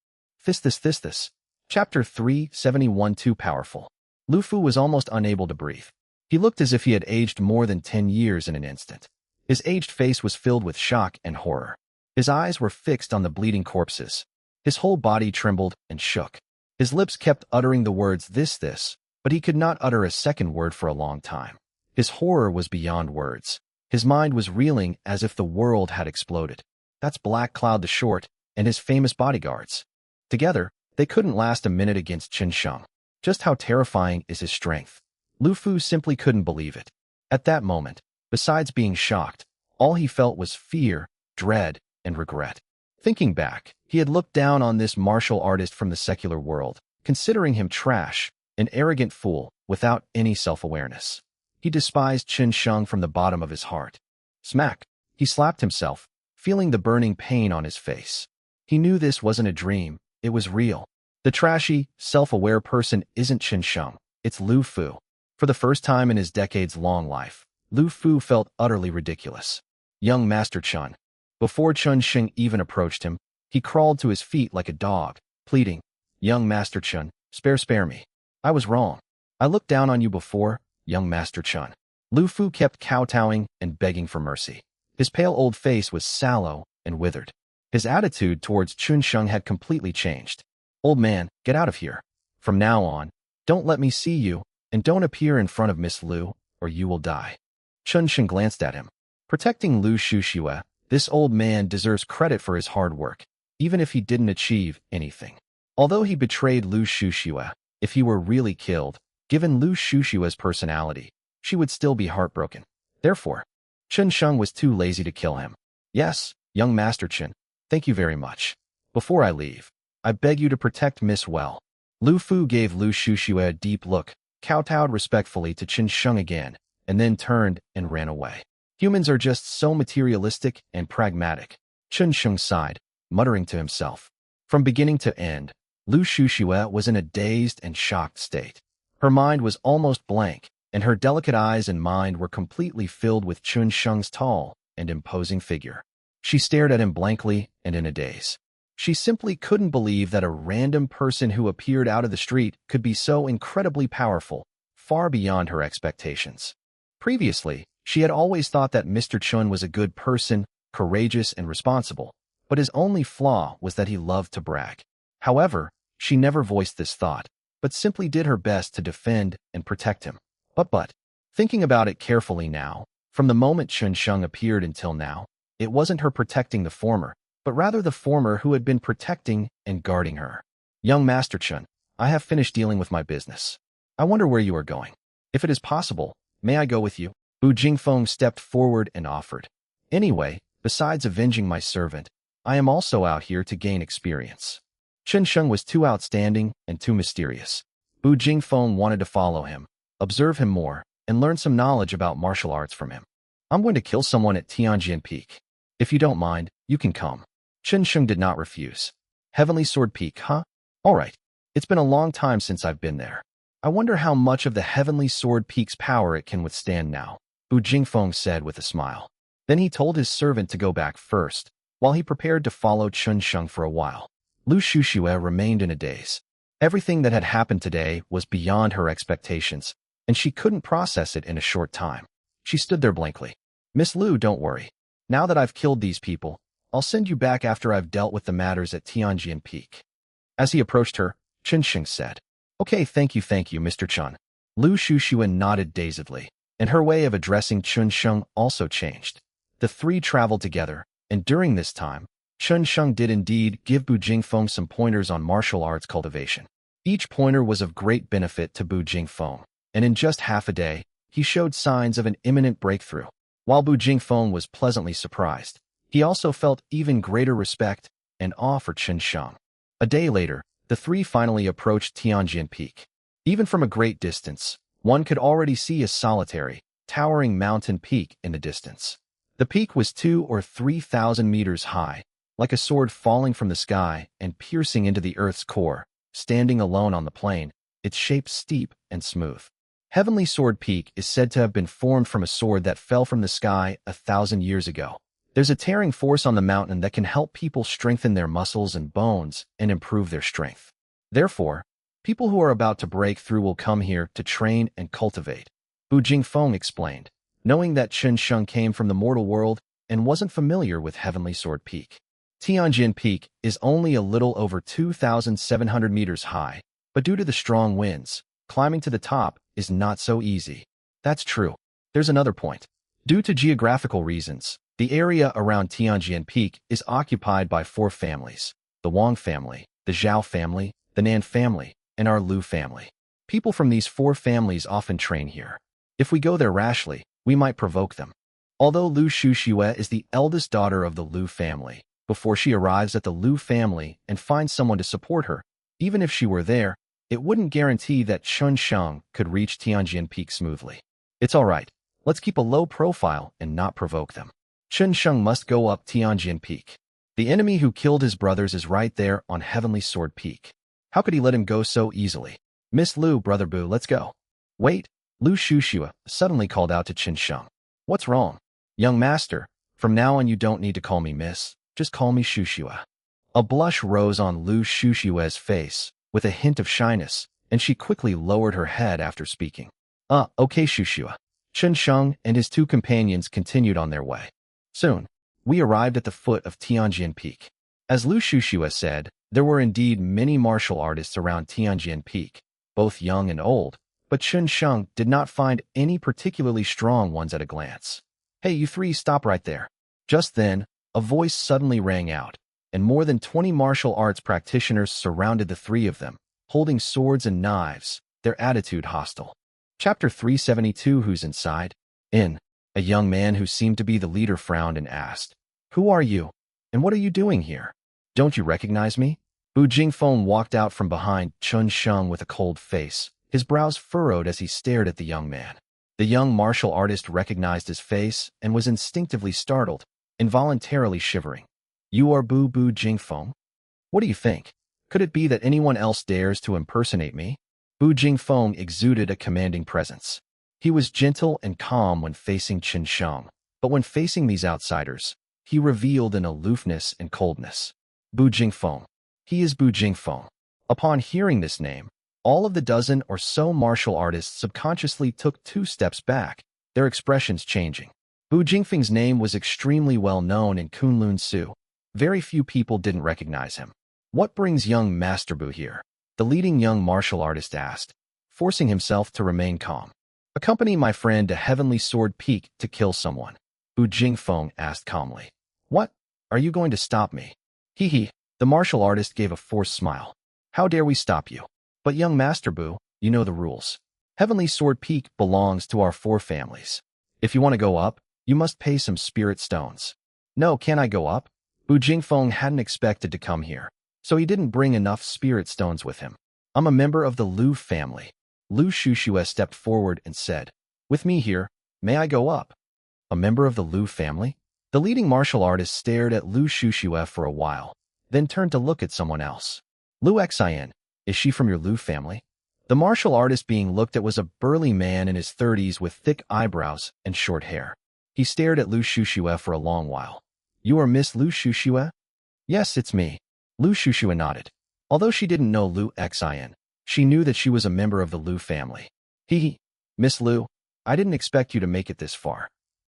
This. Chapter 371. Too powerful. Lu Fu was almost unable to breathe. He looked as if he had aged more than 10 years in an instant. His aged face was filled with shock and horror. His eyes were fixed on the bleeding corpses. His whole body trembled and shook. His lips kept uttering the words this, but he could not utter a second word for a long time. His horror was beyond words. His mind was reeling as if the world had exploded. That's Black Cloud the Short and his famous bodyguards. Together, they couldn't last a minute against Chun Sheng. Just how terrifying is his strength? Lu Fu simply couldn't believe it. At that moment, besides being shocked, all he felt was fear, dread, and regret. Thinking back, he had looked down on this martial artist from the secular world, considering him trash, an arrogant fool, without any self-awareness. He despised Chun Sheng from the bottom of his heart. Smack! He slapped himself, feeling the burning pain on his face. He knew this wasn't a dream, it was real. The trashy, self-aware person isn't Chun Sheng, it's Lu Fu. For the first time in his decades-long life, Lu Fu felt utterly ridiculous. Young Master Chun. Before Chun Sheng even approached him, he crawled to his feet like a dog, pleading, "Young Master Chun, spare me. I was wrong. I looked down on you before, young Master Chun." Lu Fu kept kowtowing and begging for mercy. His pale old face was sallow and withered. His attitude towards Chun Sheng had completely changed. "Old man, get out of here. From now on, don't let me see you, and don't appear in front of Miss Lu, or you will die." Chun Sheng glanced at him. Protecting Lu Shushue, this old man deserves credit for his hard work, even if he didn't achieve anything. Although he betrayed Lu Shushue, if he were really killed, given Lu Shushue's personality, she would still be heartbroken. Therefore, Chun Sheng was too lazy to kill him. "Yes, young Master Chun, thank you very much. Before I leave, I beg you to protect Miss well." Lu Fu gave Lu Shushue a deep look, kowtowed respectfully to Chun Sheng again, and then turned and ran away. Humans are just so materialistic and pragmatic. Chun Sheng sighed, muttering to himself. From beginning to end, Lu Shushue was in a dazed and shocked state. Her mind was almost blank, and her delicate eyes and mind were completely filled with Chun Sheng's tall and imposing figure. She stared at him blankly and in a daze. She simply couldn't believe that a random person who appeared out of the street could be so incredibly powerful, far beyond her expectations. Previously, she had always thought that Mr. Chun was a good person, courageous and responsible, but his only flaw was that he loved to brag. However, she never voiced this thought, but simply did her best to defend and protect him. But, thinking about it carefully now, from the moment Chun Sheng appeared until now, it wasn't her protecting the former, but rather the former who had been protecting and guarding her. "Young Master Chun, I have finished dealing with my business. I wonder where you are going. If it is possible, may I go with you?" Bu Jingfeng stepped forward and offered. "Anyway, besides avenging my servant, I am also out here to gain experience." Chun Sheng was too outstanding and too mysterious. Bu Jingfeng wanted to follow him, observe him more, and learn some knowledge about martial arts from him. "I'm going to kill someone at Tianjin Peak. If you don't mind, you can come." Chun Sheng did not refuse. "Heavenly Sword Peak, huh? All right. It's been a long time since I've been there. I wonder how much of the Heavenly Sword Peak's power it can withstand now," Bu Jingfeng said with a smile. Then he told his servant to go back first, while he prepared to follow Chun Sheng for a while. Lu Shushue remained in a daze. Everything that had happened today was beyond her expectations, and she couldn't process it in a short time. She stood there blankly. "Miss Lu, don't worry. Now that I've killed these people, I'll send you back after I've dealt with the matters at Tianjin Peak." As he approached her, Chun Sheng said, "Okay, thank you, Mr. Chun." Lu Shushue nodded dazedly, and her way of addressing Chun Sheng also changed. The three traveled together, and during this time, Chun Sheng did indeed give Bu Jingfeng some pointers on martial arts cultivation. Each pointer was of great benefit to Bu Jingfeng, and in just half a day, he showed signs of an imminent breakthrough. While Bu Jingfeng was pleasantly surprised, he also felt even greater respect and awe for Chun Sheng. A day later, the three finally approached Tianjin Peak. Even from a great distance, one could already see a solitary, towering mountain peak in the distance. The peak was 2,000 or 3,000 meters high, like a sword falling from the sky and piercing into the earth's core, standing alone on the plain, its shape steep and smooth. Heavenly Sword Peak is said to have been formed from a sword that fell from the sky 1,000 years ago. There's a tearing force on the mountain that can help people strengthen their muscles and bones and improve their strength. Therefore, people who are about to break through will come here to train and cultivate. Bu Jingfeng explained, knowing that Chun Sheng came from the mortal world and wasn't familiar with Heavenly Sword Peak. Tianjin Peak is only a little over 2,700 meters high, but due to the strong winds, climbing to the top is not so easy. That's true. There's another point. Due to geographical reasons, the area around Tianjin Peak is occupied by 4 families: the Wang family, the Zhao family, the Nan family, and our Lu family. People from these 4 families often train here. If we go there rashly, we might provoke them. Although Lu Shuxue is the eldest daughter of the Lu family, before she arrives at the Lu family and finds someone to support her, even if she were there, it wouldn't guarantee that Chun Sheng could reach Tianjin Peak smoothly. It's all right. Let's keep a low profile and not provoke them. Chun Sheng must go up Tianjin Peak. The enemy who killed his brothers is right there on Heavenly Sword Peak. How could he let him go so easily? Miss Lu, Brother Bu, let's go. Wait, Lu Shuxue suddenly called out to Chun Sheng. What's wrong? Young master, from now on you don't need to call me miss, just call me Shuxue. A blush rose on Lu Shushue's face, with a hint of shyness, and she quickly lowered her head after speaking. Okay Shuxue. Chun Sheng and his 2 companions continued on their way. Soon, we arrived at the foot of Tianjin Peak. As Lu Shuxue said, there were indeed many martial artists around Tianjin Peak, both young and old, but Chun Sheng did not find any particularly strong ones at a glance. Hey, you 3, stop right there. Just then, a voice suddenly rang out, and more than 20 martial arts practitioners surrounded the 3 of them, holding swords and knives, their attitude hostile. Chapter 372. Who's inside? A young man who seemed to be the leader frowned and asked, "Who are you? And what are you doing here? Don't you recognize me?" Bu Jingfeng walked out from behind Chun Sheng with a cold face, his brows furrowed as he stared at the young man. The young martial artist recognized his face and was instinctively startled, involuntarily shivering. "You are Bu Jingfeng? What do you think? Could it be that anyone else dares to impersonate me?" Bu Jingfeng exuded a commanding presence. He was gentle and calm when facing Chun Sheng, but when facing these outsiders, he revealed an aloofness and coldness. Bu Jingfeng. He is Bu Jingfeng. Upon hearing this name, all of the dozen or so martial artists subconsciously took 2 steps back, their expressions changing. Bu Jingfeng's name was extremely well known in Kunlun Su. Very few people didn't recognize him. "What brings young Master Bu here?" the leading young martial artist asked, forcing himself to remain calm. "Accompany my friend to Heavenly Sword Peak to kill someone," Bu Jingfeng asked calmly. "What? Are you going to stop me?" Hee. The martial artist gave a forced smile. "How dare we stop you? But young Master Bu, you know the rules. Heavenly Sword Peak belongs to our 4 families. If you want to go up, you must pay some spirit stones." "No, can I go up?" Bu Jingfeng hadn't expected to come here, so he didn't bring enough spirit stones with him. "I'm a member of the Lu family." Lu Shuxue stepped forward and said, "With me here, may I go up?" A member of the Lu family? The leading martial artist stared at Lu Shuxue for a while, then turned to look at someone else. "Lu Xian, is she from your Lu family?" The martial artist being looked at was a burly man in his 30s with thick eyebrows and short hair. He stared at Lu Shuxue for a long while. "You are Miss Lu Shuxue?" "Yes, it's me." Lu Shuxue nodded. Although she didn't know Lu Xian, she knew that she was a member of the Lu family. "Miss Lu, I didn't expect you to make it this far."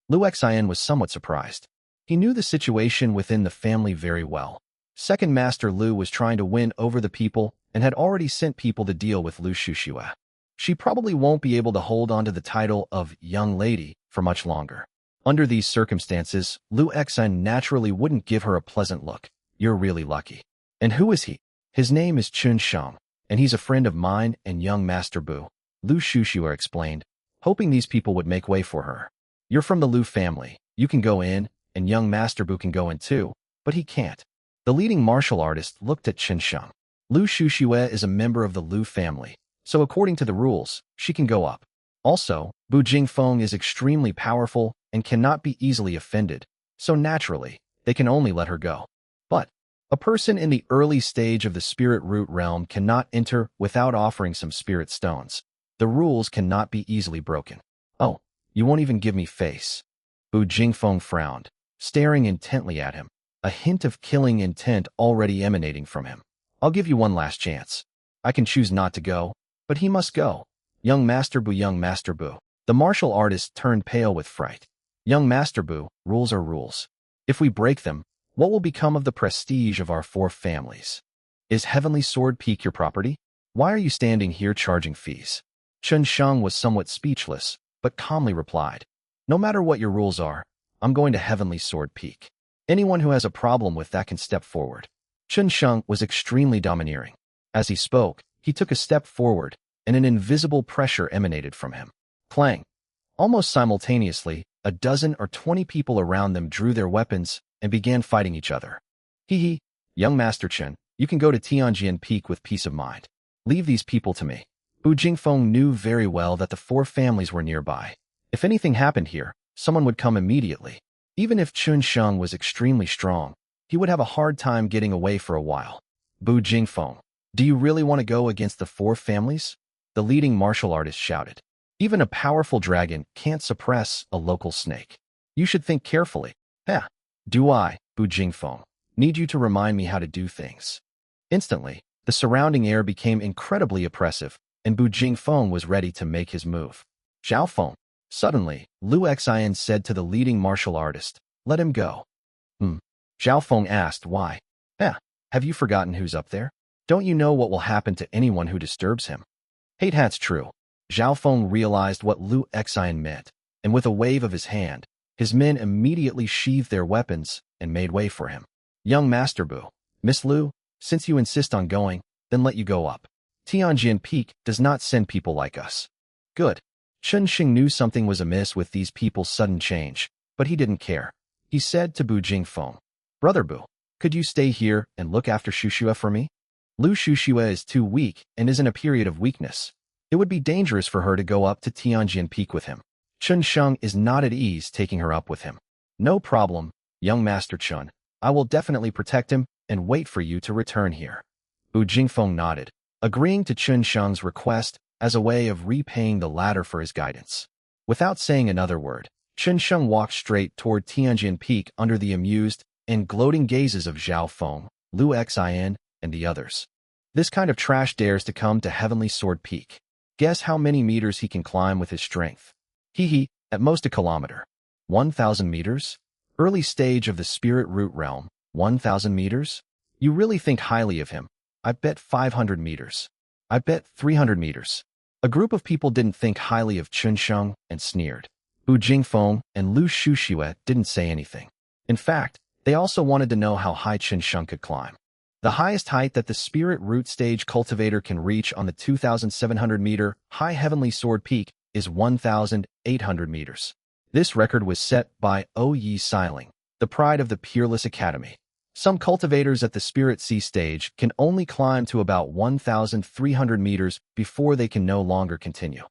Lu Xian was somewhat surprised. He knew the situation within the family very well. Second Master Lu was trying to win over the people and had already sent people to deal with Lu Shuxue. She probably won't be able to hold on to the title of young lady for much longer. Under these circumstances, Lu Xian naturally wouldn't give her a pleasant look. You're really lucky. And who is he? His name is Chun Sheng, and he's a friend of mine and young Master Bu, Lu Shushua explained, hoping these people would make way for her. You're from the Lu family. You can go in, and young Master Bu can go in too, but he can't. The leading martial artist looked at Chun Sheng. Lu Shushua is a member of the Lu family, so according to the rules, she can go up. Also, Bu Jingfeng is extremely powerful and cannot be easily offended, so naturally, they can only let her go. But a person in the early stage of the spirit root realm cannot enter without offering some spirit stones. The rules cannot be easily broken. Oh, you won't even give me face. Bu Jingfeng frowned, staring intently at him, a hint of killing intent already emanating from him. I'll give you one last chance. I can choose not to go, but he must go. Young Master Bu, young Master Bu. The martial artist turned pale with fright. Young Master Bu, rules are rules. If we break them, what will become of the prestige of our 4 families? Is Heavenly Sword Peak your property? Why are you standing here charging fees? Chun Sheng was somewhat speechless, but calmly replied, no matter what your rules are, I'm going to Heavenly Sword Peak. Anyone who has a problem with that can step forward. Chun Sheng was extremely domineering. As he spoke, he took a step forward, and an invisible pressure emanated from him. Clang! Almost simultaneously, a dozen or 20 people around them drew their weapons and began fighting each other. Hee, young Master Chen, you can go to Tianjin Peak with peace of mind. Leave these people to me. Bu Jingfeng knew very well that the 4 families were nearby. If anything happened here, someone would come immediately. Even if Chun Sheng was extremely strong, he would have a hard time getting away for a while. Bu Jingfeng, do you really want to go against the 4 families? The leading martial artist shouted. Even a powerful dragon can't suppress a local snake. You should think carefully. Heh. Do I, Bu Jingfeng, need you to remind me how to do things? Instantly, the surrounding air became incredibly oppressive, and Bu Jingfeng was ready to make his move. Zhao Feng. Suddenly, Lu Xian said to the leading martial artist, let him go. Zhao Feng asked why. Have you forgotten who's up there? Don't you know what will happen to anyone who disturbs him? Hate that's true. Zhao Feng realized what Lu Xian meant, and with a wave of his hand, his men immediately sheathed their weapons and made way for him. Young Master Bu, Miss Lu, since you insist on going, then let you go up. Tianjin Peak does not send people like us. Good. Chun Sheng knew something was amiss with these people's sudden change, but he didn't care. He said to Bu Jingfeng, Brother Bu, could you stay here and look after Shushua for me? Lu Shushua is too weak and is in a period of weakness. It would be dangerous for her to go up to Tianjin Peak with him. Chun Sheng is not at ease taking her up with him. No problem, young Master Chun. I will definitely protect him and wait for you to return here. Bu Jingfeng nodded, agreeing to Chun Sheng's request as a way of repaying the latter for his guidance. Without saying another word, Chun Sheng walked straight toward Tianjin Peak under the amused and gloating gazes of Zhao Feng, Lu Xian, and the others. This kind of trash dares to come to Heavenly Sword Peak. Guess how many meters he can climb with his strength. At most a kilometer. 1,000 meters? Early stage of the spirit root realm, 1,000 meters? You really think highly of him. I bet 500 meters. I bet 300 meters. A group of people didn't think highly of Chun Sheng and sneered. Bu Jingfeng and Lu Shushua didn't say anything. In fact, they also wanted to know how high Chun Sheng could climb. The highest height that the spirit root stage cultivator can reach on the 2,700-meter high Heavenly Sword Peak is 1,800 meters. This record was set by Yi Siling, the pride of the Peerless Academy. Some cultivators at the Spirit Sea stage can only climb to about 1,300 meters before they can no longer continue.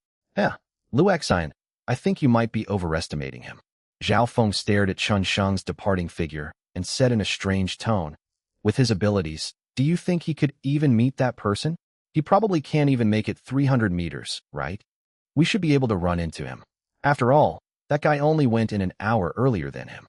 Lu Xian, I think you might be overestimating him. Zhao Feng stared at Chun Sheng's departing figure and said in a strange tone, with his abilities, do you think he could even meet that person? He probably can't even make it 300 meters, right? We should be able to run into him. After all, that guy only went in an hour earlier than him.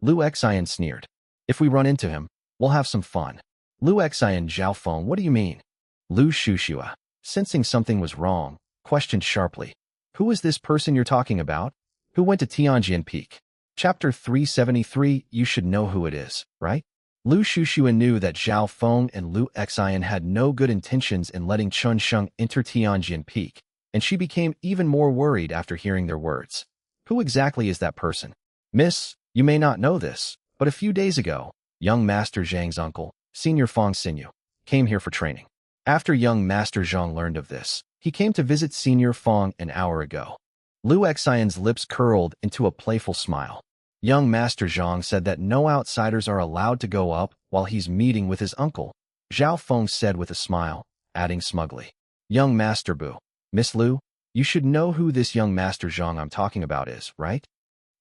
Lu Xian sneered. If we run into him, we'll have some fun. Lu Xian, Zhao Feng, what do you mean? Lu Shushua, sensing something was wrong, questioned sharply. Who is this person you're talking about? Who went to Tianjin Peak? Chapter 373, you should know who it is, right? Lu Shushua knew that Zhao Feng and Lu Xian had no good intentions in letting Chun Sheng enter Tianjin Peak, and she became even more worried after hearing their words. Who exactly is that person? Miss, you may not know this, but a few days ago, young Master Zhang's uncle, Senior Fong Xinyu, came here for training. After young Master Zhang learned of this, he came to visit Senior Fong an hour ago. Lu Xian's lips curled into a playful smile. Young Master Zhang said that no outsiders are allowed to go up while he's meeting with his uncle, Zhao Feng said with a smile, adding smugly. Young Master Bu, Miss Lu, you should know who this young Master Zhang I'm talking about is, right?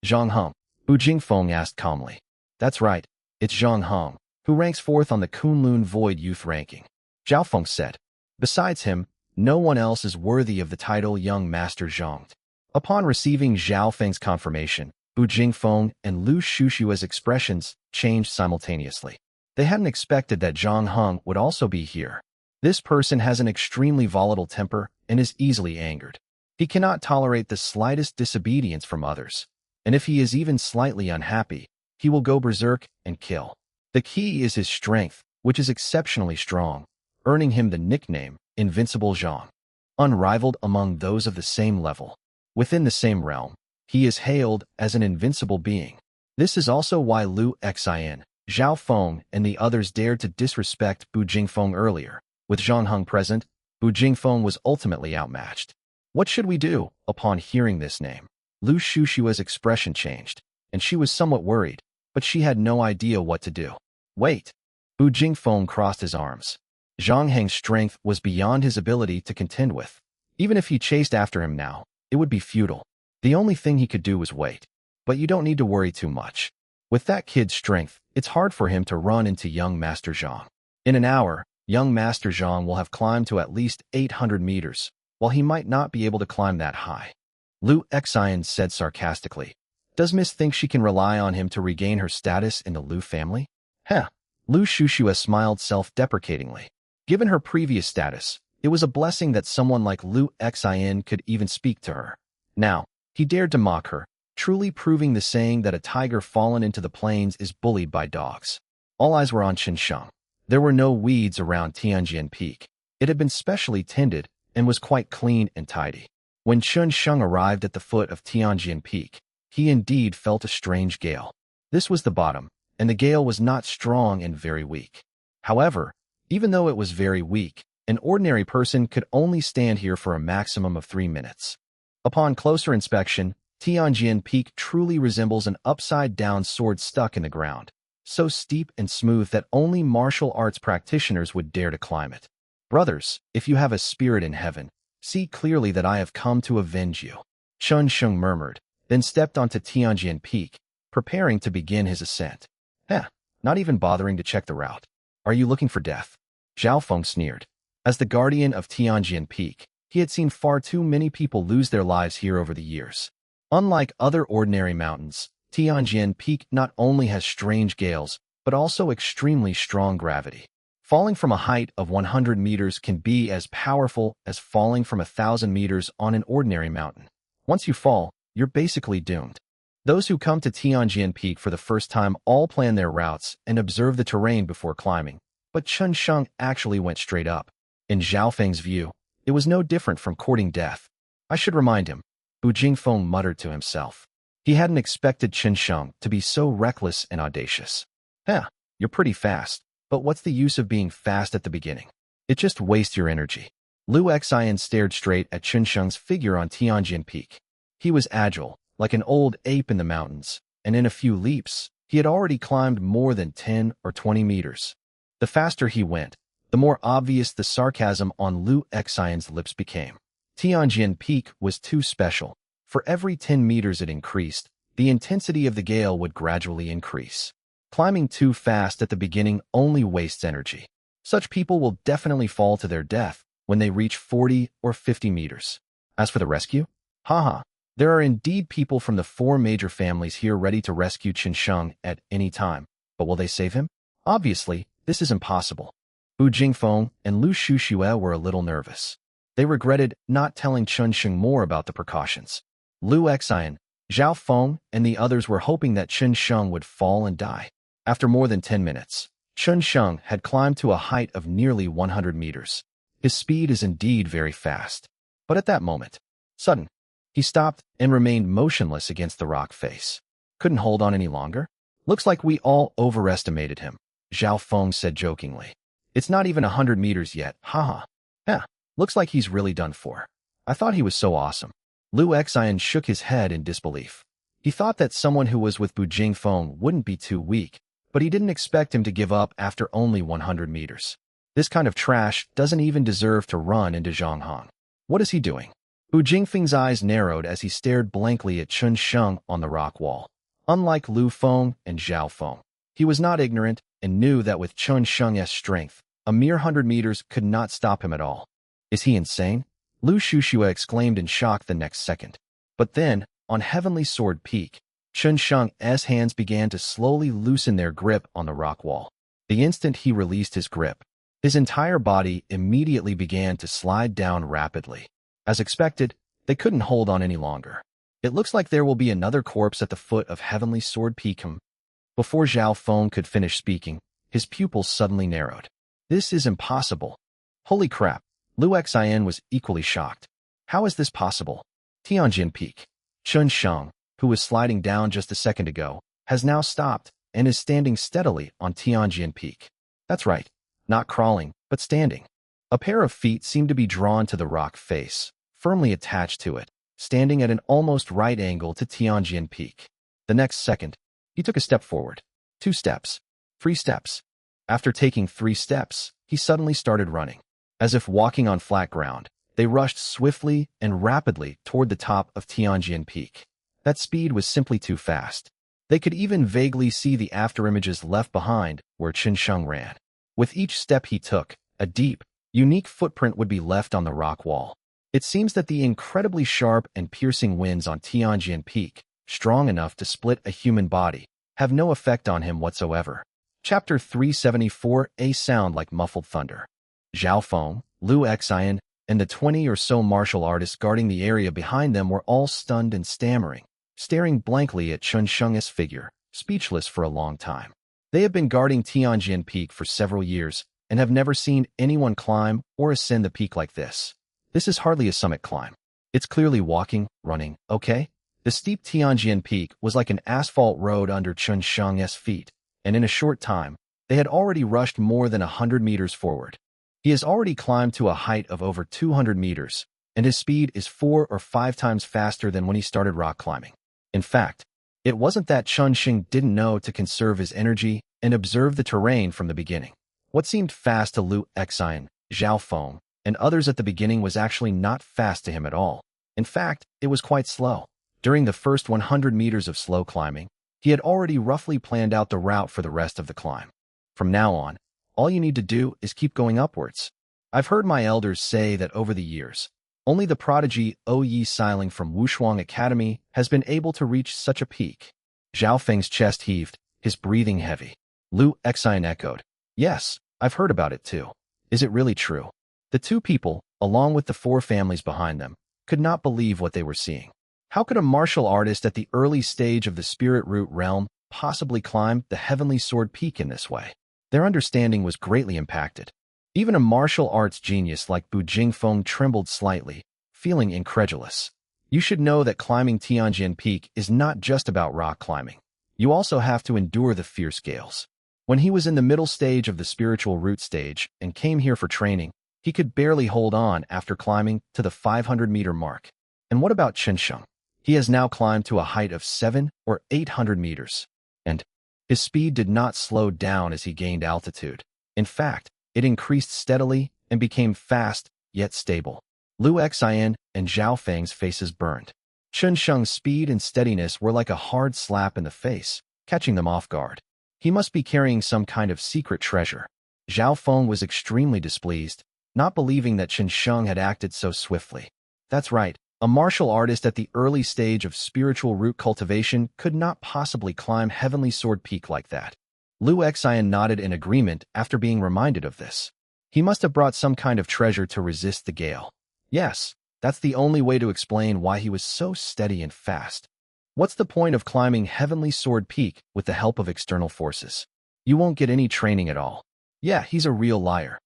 Zhang Heng, Bu Jingfeng asked calmly. That's right, it's Zhang Heng, who ranks fourth on the Kunlun Void Youth ranking. Zhao Feng said. Besides him, no one else is worthy of the title Young Master Zhang. Upon receiving Zhao Feng's confirmation, Bu Jingfeng and Lu Shushua's expressions changed simultaneously. They hadn't expected that Zhang Heng would also be here. This person has an extremely volatile temper and is easily angered. He cannot tolerate the slightest disobedience from others, and if he is even slightly unhappy, he will go berserk and kill. The key is his strength, which is exceptionally strong, earning him the nickname Invincible Zhang. Unrivaled among those of the same level. Within the same realm, he is hailed as an invincible being. This is also why Lu Xian, Zhao Feng, and the others dared to disrespect Bu Jingfeng earlier. With Zhang Heng present, Bu Jingfeng was ultimately outmatched. What should we do? Upon hearing this name, Lu Shushua's expression changed, and she was somewhat worried, but she had no idea what to do. Wait! Bu Jingfeng crossed his arms. Zhang Heng's strength was beyond his ability to contend with. Even if he chased after him now, it would be futile. The only thing he could do was wait. But you don't need to worry too much. With that kid's strength, it's hard for him to run into young Master Zhang. In an hour, young Master Zhang will have climbed to at least 800 meters, while he might not be able to climb that high. Lu Xian said sarcastically. Does Miss think she can rely on him to regain her status in the Lu family? Heh. Lu Shushua smiled self-deprecatingly. Given her previous status, it was a blessing that someone like Lu Xian could even speak to her. Now, he dared to mock her, truly proving the saying that a tiger fallen into the plains is bullied by dogs. All eyes were on Qinsheng. There were no weeds around Tianjian Peak. It had been specially tended and was quite clean and tidy. When Qinsheng arrived at the foot of Tianjian Peak, he indeed felt a strange gale. This was the bottom, and the gale was not strong and very weak. However, even though it was very weak, an ordinary person could only stand here for a maximum of 3 minutes. Upon closer inspection, Tianjian Peak truly resembles an upside-down sword stuck in the ground, so steep and smooth that only martial arts practitioners would dare to climb it. Brothers, if you have a spirit in heaven, see clearly that I have come to avenge you. Qinsheng murmured, then stepped onto Tianjian Peak, preparing to begin his ascent. Not even bothering to check the route. Are you looking for death? Zhao Feng sneered. As the guardian of Tianjian Peak, he had seen far too many people lose their lives here over the years. Unlike other ordinary mountains, Tianjian Peak not only has strange gales, but also extremely strong gravity. Falling from a height of 100 meters can be as powerful as falling from 1,000 meters on an ordinary mountain. Once you fall, you're basically doomed. Those who come to Tianjian Peak for the first time all plan their routes and observe the terrain before climbing, but Qinsheng actually went straight up. In Zhao Feng's view, it was no different from courting death. I should remind him, Bu Jingfeng muttered to himself. He hadn't expected Qinsheng to be so reckless and audacious. You're pretty fast, but what's the use of being fast at the beginning? It just wastes your energy. Lu Xian stared straight at Qinsheng's figure on Tianjian Peak. He was agile, like an old ape in the mountains, and in a few leaps, he had already climbed more than 10 or 20 meters. The faster he went, the more obvious the sarcasm on Lu Xian's lips became. Tianjian Peak was too special. For every 10 meters it increased, the intensity of the gale would gradually increase. Climbing too fast at the beginning only wastes energy. Such people will definitely fall to their death when they reach 40 or 50 meters. As for the rescue? There are indeed people from the 4 major families here ready to rescue Qinsheng at any time, but will they save him? Obviously, this is impossible. Bu Jingfeng and Lu Shushua were a little nervous. They regretted not telling Qinsheng more about the precautions. Lu Xian, Zhao Feng, and the others were hoping that Qinsheng would fall and die. After more than 10 minutes, Qinsheng had climbed to a height of nearly 100 meters. His speed is indeed very fast. But at that moment, sudden, he stopped and remained motionless against the rock face. Couldn't hold on any longer? Looks like we all overestimated him, Zhao Feng said jokingly. It's not even 100 meters yet, haha. Yeah, looks like he's really done for. I thought he was so awesome. Lu Xian shook his head in disbelief. He thought that someone who was with Bu Jingfeng wouldn't be too weak, but he didn't expect him to give up after only 100 meters. This kind of trash doesn't even deserve to run into Zhonghang. What is he doing? Bu Jingfeng's eyes narrowed as he stared blankly at Chun Sheng on the rock wall. Unlike Lu Feng and Zhao Feng, he was not ignorant and knew that with Chun Sheng's strength, a mere 100 meters could not stop him at all. Is he insane? Lu Shushua exclaimed in shock the next second. But then, on Heavenly Sword Peak, Chun Sheng's hands began to slowly loosen their grip on the rock wall. The instant he released his grip, his entire body immediately began to slide down rapidly. As expected, they couldn't hold on any longer. It looks like there will be another corpse at the foot of Heavenly Sword Peak. Before Zhao Feng could finish speaking, his pupils suddenly narrowed. This is impossible. Holy crap, Lu Xian was equally shocked. How is this possible? Tianjin Peak. Chun Sheng, who was sliding down just a second ago, has now stopped and is standing steadily on Tianjin Peak. That's right, not crawling, but standing. A pair of feet seemed to be drawn to the rock face, firmly attached to it, standing at an almost right angle to Tianjin Peak. The next second, he took a step forward. 2 steps. 3 steps. After taking 3 steps, he suddenly started running. As if walking on flat ground, they rushed swiftly and rapidly toward the top of Tianjin Peak. That speed was simply too fast. They could even vaguely see the afterimages left behind where Chun Sheng ran. With each step he took, a deep, unique footprint would be left on the rock wall. It seems that the incredibly sharp and piercing winds on Tianjin Peak, strong enough to split a human body, have no effect on him whatsoever. Chapter 374. A sound like muffled thunder. Zhao Feng, Lu Xian, and the 20 or so martial artists guarding the area behind them were all stunned and stammering, staring blankly at Chun Sheng's figure, speechless for a long time. They have been guarding Tianjin Peak for several years and have never seen anyone climb or ascend the peak like this. This is hardly a summit climb. It's clearly walking, running, okay? The steep Tianjin Peak was like an asphalt road under Chun Sheng's feet, and in a short time, they had already rushed more than 100 meters forward. He has already climbed to a height of over 200 meters, and his speed is 4 or 5 times faster than when he started rock climbing. In fact, it wasn't that Chun Sheng didn't know to conserve his energy and observe the terrain from the beginning. What seemed fast to Lu Xian, Zhao Feng, and others at the beginning was actually not fast to him at all. In fact, it was quite slow. During the first 100 meters of slow climbing, he had already roughly planned out the route for the rest of the climb. From now on, all you need to do is keep going upwards. I've heard my elders say that over the years, only the prodigy Yi Siling from Wushuang Academy has been able to reach such a peak. Zhao Feng's chest heaved, his breathing heavy. Lu Xian echoed, yes, I've heard about it too. Is it really true? The 2 people, along with the 4 families behind them, could not believe what they were seeing. How could a martial artist at the early stage of the spirit root realm possibly climb the Heavenly Sword Peak in this way? Their understanding was greatly impacted. Even a martial arts genius like Bu Jingfeng trembled slightly, feeling incredulous. You should know that climbing Tianjin Peak is not just about rock climbing. You also have to endure the fierce gales. When he was in the middle stage of the spiritual root stage and came here for training, he could barely hold on after climbing to the 500-meter mark. And what about Chun Sheng? He has now climbed to a height of 700 or 800 meters. And his speed did not slow down as he gained altitude. In fact, it increased steadily and became fast, yet stable. Lu Xian and Zhao Feng's faces burned. Chun Sheng's speed and steadiness were like a hard slap in the face, catching them off guard. He must be carrying some kind of secret treasure. Zhao Feng was extremely displeased, not believing that Chun Sheng had acted so swiftly. That's right, a martial artist at the early stage of spiritual root cultivation could not possibly climb Heavenly Sword Peak like that. Lu Xian nodded in agreement after being reminded of this. He must have brought some kind of treasure to resist the gale. Yes, that's the only way to explain why he was so steady and fast. What's the point of climbing Heavenly Sword Peak with the help of external forces? You won't get any training at all. Yeah, he's a real liar.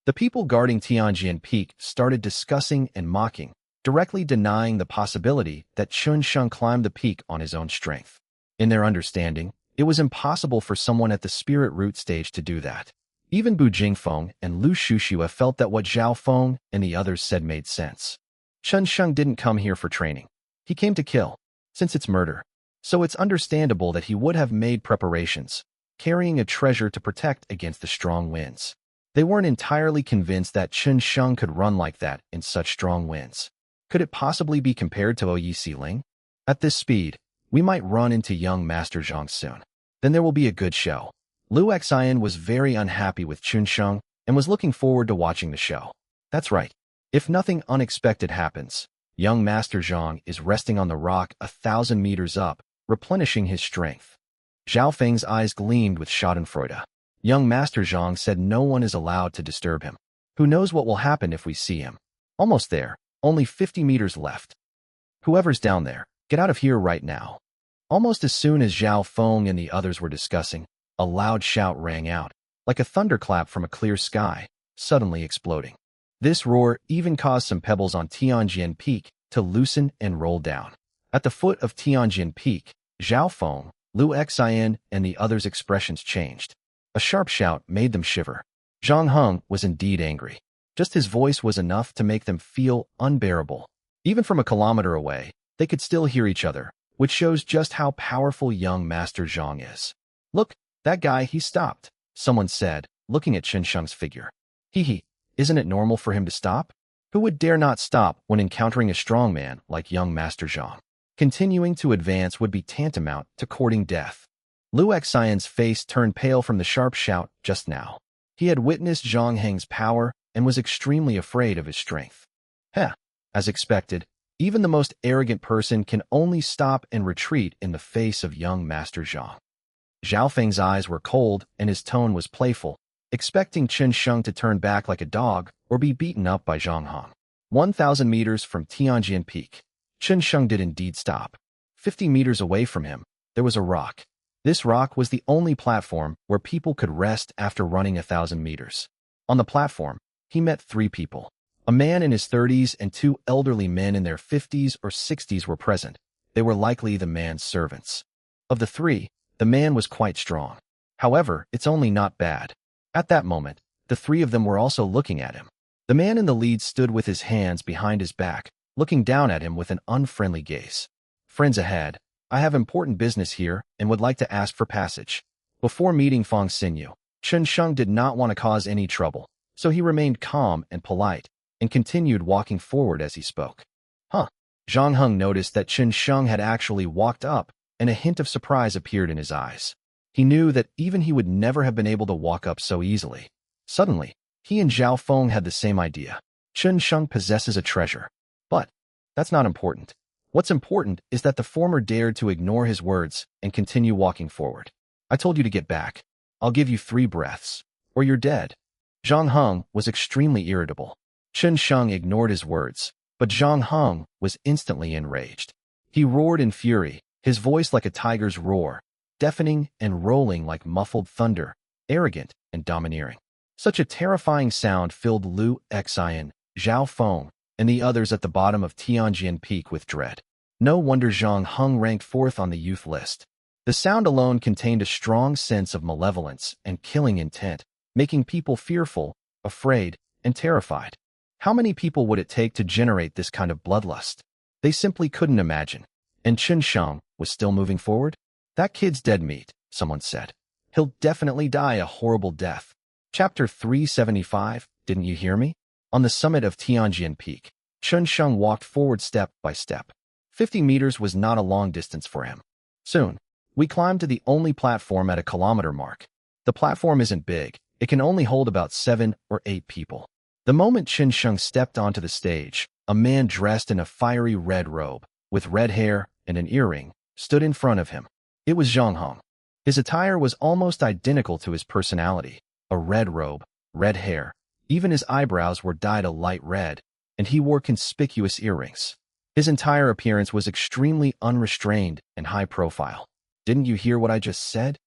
The people guarding Tianjin Peak started discussing and mocking, directly denying the possibility that Chun Sheng climbed the peak on his own strength. In their understanding, It was impossible for someone at the spirit root stage to do that. Even Bu Jingfeng and Lu Shushua felt that what Zhao Feng and the others said made sense. Chen Sheng didn't come here for training. He came to kill, since it's murder. So it's understandable that he would have made preparations, carrying a treasure to protect against the strong winds. They weren't entirely convinced that Chen Sheng could run like that in such strong winds. Could it possibly be compared to Oyi Siling? At this speed, we might run into young Master Zhang soon. Then there will be a good show. Lu Xian was very unhappy with Chen Sheng and was looking forward to watching the show. That's right. If nothing unexpected happens, young Master Zhang is resting on the rock 1,000 meters up, replenishing his strength. Zhao Feng's eyes gleamed with schadenfreude. Young Master Zhang said no one is allowed to disturb him. Who knows what will happen if we see him? Almost there, only 50 meters left. Whoever's down there, get out of here right now. Almost as soon as Zhao Feng and the others were discussing, a loud shout rang out, like a thunderclap from a clear sky, suddenly exploding. This roar even caused some pebbles on Tianjin Peak to loosen and roll down. At the foot of Tianjin Peak, Zhao Feng, Lu Xian, and the others' expressions changed. A sharp shout made them shiver. Zhang Heng was indeed angry. Just his voice was enough to make them feel unbearable. Even from a kilometer away, they could still hear each other, which shows just how powerful young Master Zhang is. Look, that guy, he stopped, someone said, looking at Chen Sheng's figure. Hee, isn't it normal for him to stop? Who would dare not stop when encountering a strong man like young Master Zhang? Continuing to advance would be tantamount to courting death. Lu Xian's face turned pale from the sharp shout just now. He had witnessed Zhang Heng's power and was extremely afraid of his strength. As expected, even the most arrogant person can only stop and retreat in the face of young Master Zhang. Zhao Feng's eyes were cold and his tone was playful, expecting Chen Sheng to turn back like a dog or be beaten up by Zhang Heng. 1,000 meters from Tianjin Peak, Chen Sheng did indeed stop. 50 meters away from him, there was a rock. This rock was the only platform where people could rest after running 1,000 meters. On the platform, he met 3 people. A man in his 30s and 2 elderly men in their 50s or 60s were present. They were likely the man's servants. Of the 3, the man was quite strong. However, it's only not bad. At that moment, the 3 of them were also looking at him. The man in the lead stood with his hands behind his back, looking down at him with an unfriendly gaze. Friends ahead, I have important business here and would like to ask for passage. Before meeting Fang Xinyu, Chen Sheng did not want to cause any trouble, so he remained calm and polite, and continued walking forward as he spoke. Zhang Heng noticed that Chen Sheng had actually walked up, and a hint of surprise appeared in his eyes. He knew that even he would never have been able to walk up so easily. Suddenly, he and Zhao Feng had the same idea. Chen Sheng possesses a treasure. But that's not important. What's important is that the former dared to ignore his words and continue walking forward. I told you to get back. I'll give you 3 breaths, or you're dead. Zhang Heng was extremely irritable. Chen Sheng ignored his words, but Zhang Heng was instantly enraged. He roared in fury, his voice like a tiger's roar, deafening and rolling like muffled thunder, arrogant and domineering. Such a terrifying sound filled Lu Xian, Zhao Feng, and the others at the bottom of Tianjin Peak with dread. No wonder Zhang Heng ranked 4th on the youth list. The sound alone contained a strong sense of malevolence and killing intent, making people fearful, afraid, and terrified. How many people would it take to generate this kind of bloodlust? They simply couldn't imagine. And Chen Sheng was still moving forward? That kid's dead meat, someone said. He'll definitely die a horrible death. Chapter 375, didn't you hear me? On the summit of Tianjin Peak, Chen Sheng walked forward step by step. 50 meters was not a long distance for him. Soon, we climbed to the only platform at a kilometer mark. The platform isn't big. It can only hold about 7 or 8 people. The moment Chen Sheng stepped onto the stage, a man dressed in a fiery red robe, with red hair and an earring, stood in front of him. It was Zhang Heng. His attire was almost identical to his personality. A red robe, red hair, even his eyebrows were dyed a light red, and he wore conspicuous earrings. His entire appearance was extremely unrestrained and high profile. Didn't you hear what I just said?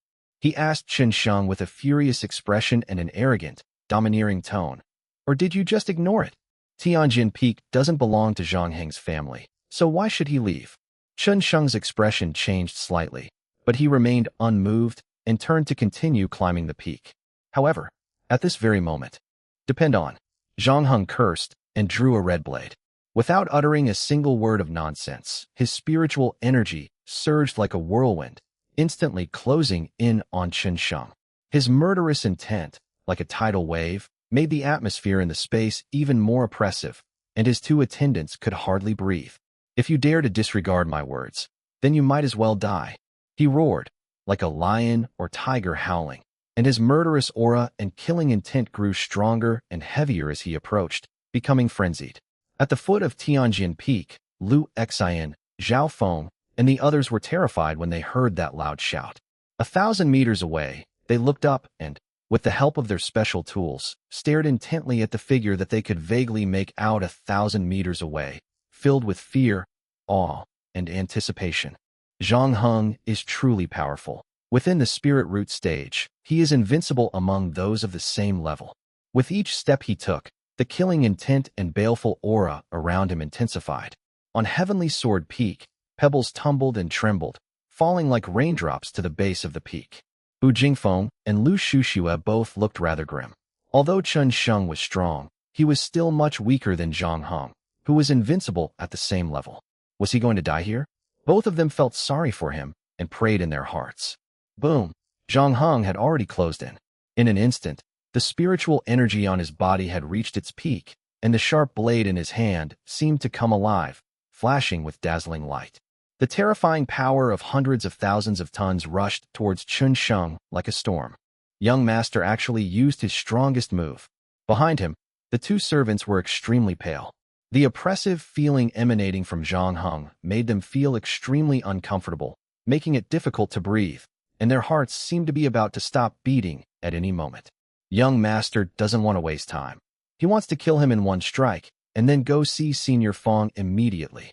He asked Chen Sheng with a furious expression and an arrogant, domineering tone. Or did you just ignore it? Tianjin Peak doesn't belong to Zhang Heng's family, so why should he leave? Chen Sheng's expression changed slightly, but he remained unmoved and turned to continue climbing the peak. However, at this very moment, depend on, Zhang Heng cursed and drew a red blade. Without uttering a single word of nonsense, his spiritual energy surged like a whirlwind, instantly closing in on Chen Sheng. His murderous intent, like a tidal wave, made the atmosphere in the space even more oppressive, and his two attendants could hardly breathe. If you dare to disregard my words, then you might as well die. He roared, like a lion or tiger howling, and his murderous aura and killing intent grew stronger and heavier as he approached, becoming frenzied. At the foot of Tianjin Peak, Lu Xian, Zhao Feng, and the others were terrified when they heard that loud shout. 1,000 meters away, they looked up and, with the help of their special tools, stared intently at the figure that they could vaguely make out 1,000 meters away, filled with fear, awe, and anticipation. Zhang Heng is truly powerful. Within the spirit root stage, he is invincible among those of the same level. With each step he took, the killing intent and baleful aura around him intensified. On Heavenly Sword Peak, pebbles tumbled and trembled, falling like raindrops to the base of the peak. Bu Jingfeng and Lu Shuxue both looked rather grim. Although Chen Sheng was strong, he was still much weaker than Zhang Heng, who was invincible at the same level. Was he going to die here? Both of them felt sorry for him and prayed in their hearts. Boom! Zhang Heng had already closed in. In an instant, the spiritual energy on his body had reached its peak, and the sharp blade in his hand seemed to come alive, flashing with dazzling light. The terrifying power of hundreds of thousands of tons rushed towards Chen Sheng like a storm. Young Master actually used his strongest move. Behind him, the two servants were extremely pale. The oppressive feeling emanating from Zhang Heng made them feel extremely uncomfortable, making it difficult to breathe, and their hearts seemed to be about to stop beating at any moment. Young Master doesn't want to waste time. He wants to kill him in one strike, and then go see Senior Feng immediately.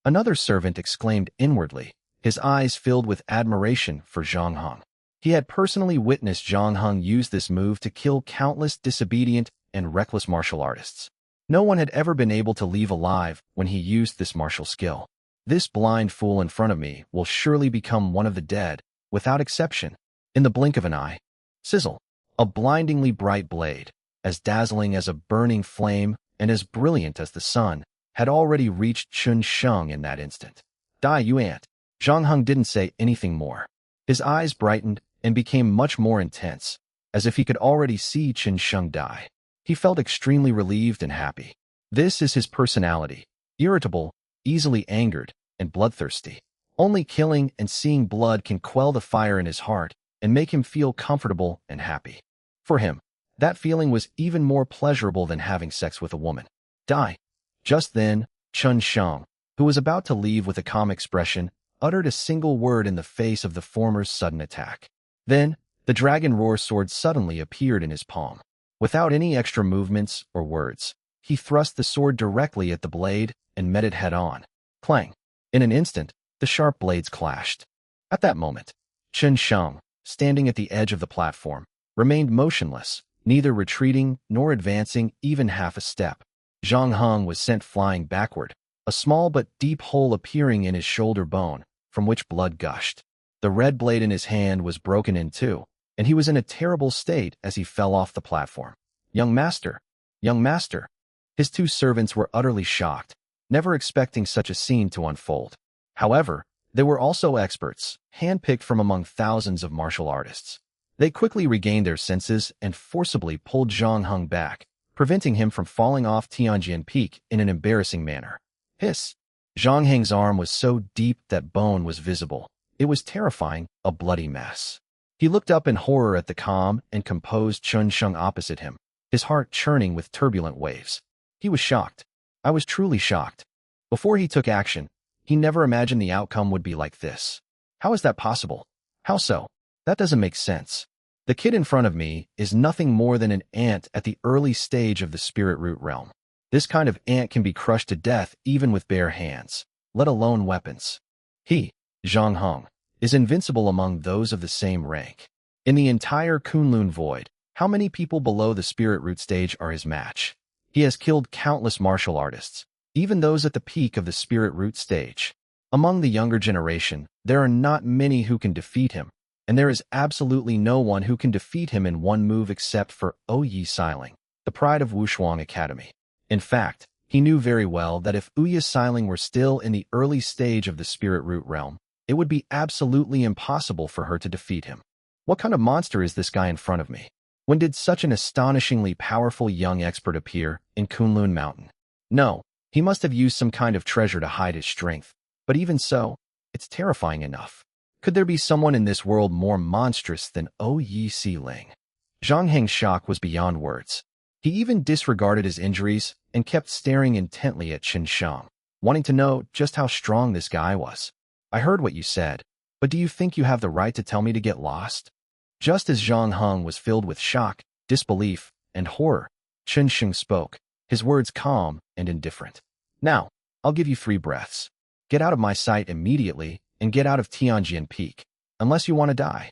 Another servant exclaimed inwardly, his eyes filled with admiration for Zhang Heng. He had personally witnessed Zhang Heng use this move to kill countless disobedient and reckless martial artists. No one had ever been able to leave alive when he used this martial skill. This blind fool in front of me will surely become one of the dead, without exception. In the blink of an eye, sizzle, a blindingly bright blade, as dazzling as a burning flame and as brilliant as the sun, had already reached Chen Sheng in that instant. Die, you ant. Zhang Heng didn't say anything more. His eyes brightened and became much more intense, as if he could already see Chen Sheng die. He felt extremely relieved and happy. This is his personality, irritable, easily angered, and bloodthirsty. Only killing and seeing blood can quell the fire in his heart and make him feel comfortable and happy. For him, that feeling was even more pleasurable than having sex with a woman. Die. Just then, Chen Sheng, who was about to leave with a calm expression, uttered a single word in the face of the former's sudden attack. Then, the dragon roar sword suddenly appeared in his palm. Without any extra movements or words, he thrust the sword directly at the blade and met it head-on. Clang! In an instant, the sharp blades clashed. At that moment, Chen Sheng, standing at the edge of the platform, remained motionless, neither retreating nor advancing even half a step. Zhang Heng was sent flying backward, a small but deep hole appearing in his shoulder bone, from which blood gushed. The red blade in his hand was broken in two, and he was in a terrible state as he fell off the platform. Young Master! Young Master! His two servants were utterly shocked, never expecting such a scene to unfold. However, they were also experts, handpicked from among thousands of martial artists. They quickly regained their senses and forcibly pulled Zhang Heng back, preventing him from falling off Tianjin Peak in an embarrassing manner. Hiss! Zhang Heng's arm was so deep that bone was visible. It was terrifying, a bloody mess. He looked up in horror at the calm and composed Chen Sheng opposite him, his heart churning with turbulent waves. He was shocked. I was truly shocked. Before he took action, he never imagined the outcome would be like this. How is that possible? How so? That doesn't make sense. The kid in front of me is nothing more than an ant at the early stage of the spirit root realm. This kind of ant can be crushed to death even with bare hands, let alone weapons. He, Zhang Heng, is invincible among those of the same rank. In the entire Kunlun Void, how many people below the spirit root stage are his match? He has killed countless martial artists, even those at the peak of the spirit root stage. Among the younger generation, there are not many who can defeat him, and there is absolutely no one who can defeat him in one move except for Yi Xiling, the pride of Wushuang Academy. In fact, he knew very well that if Yi Xiling were still in the early stage of the spirit root realm, it would be absolutely impossible for her to defeat him. What kind of monster is this guy in front of me? When did such an astonishingly powerful young expert appear in Kunlun Mountain? No, he must have used some kind of treasure to hide his strength, but even so, it's terrifying enough. Could there be someone in this world more monstrous than Yi Xiling? Zhang Heng's shock was beyond words. He even disregarded his injuries and kept staring intently at Chen Shang, wanting to know just how strong this guy was. I heard what you said, but do you think you have the right to tell me to get lost? Just as Zhang Heng was filled with shock, disbelief, and horror, Chen Shang spoke, his words calm and indifferent. Now, I'll give you 3 breaths. Get out of my sight immediately and get out of Tianjin Peak, unless you want to die.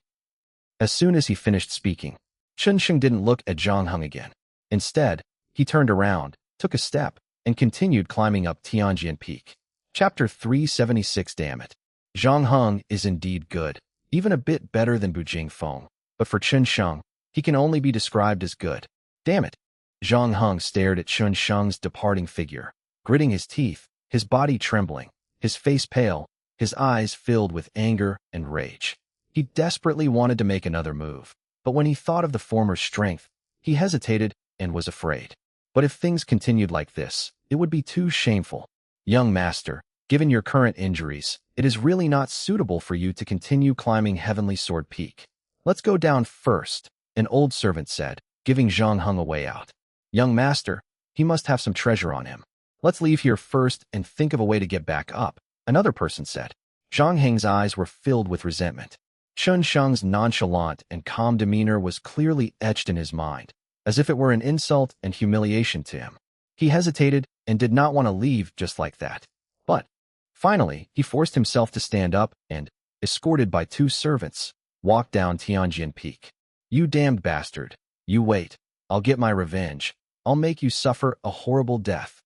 As soon as he finished speaking, Chen Shang didn't look at Zhang Heng again. Instead, he turned around, took a step, and continued climbing up Tianjin Peak. Chapter 376. Damn it. Zhang Heng is indeed good, even a bit better than Bu Jingfeng, but for Chen Shang, he can only be described as good. Damn it. Zhang Heng stared at Chen Shang's departing figure, gritting his teeth, his body trembling, his face pale, his eyes filled with anger and rage. He desperately wanted to make another move, but when he thought of the former's strength, he hesitated and was afraid. But if things continued like this, it would be too shameful. Young master, given your current injuries, it is really not suitable for you to continue climbing Heavenly Sword Peak. Let's go down first, an old servant said, giving Zhang Heng a way out. Young master, he must have some treasure on him. Let's leave here first and think of a way to get back up, another person said. Zhang Heng's eyes were filled with resentment. Chen Shang's nonchalant and calm demeanor was clearly etched in his mind, as if it were an insult and humiliation to him. He hesitated and did not want to leave just like that. But, finally, he forced himself to stand up and, escorted by 2 servants, walked down Tianjin Peak. You damned bastard. You wait. I'll get my revenge. I'll make you suffer a horrible death.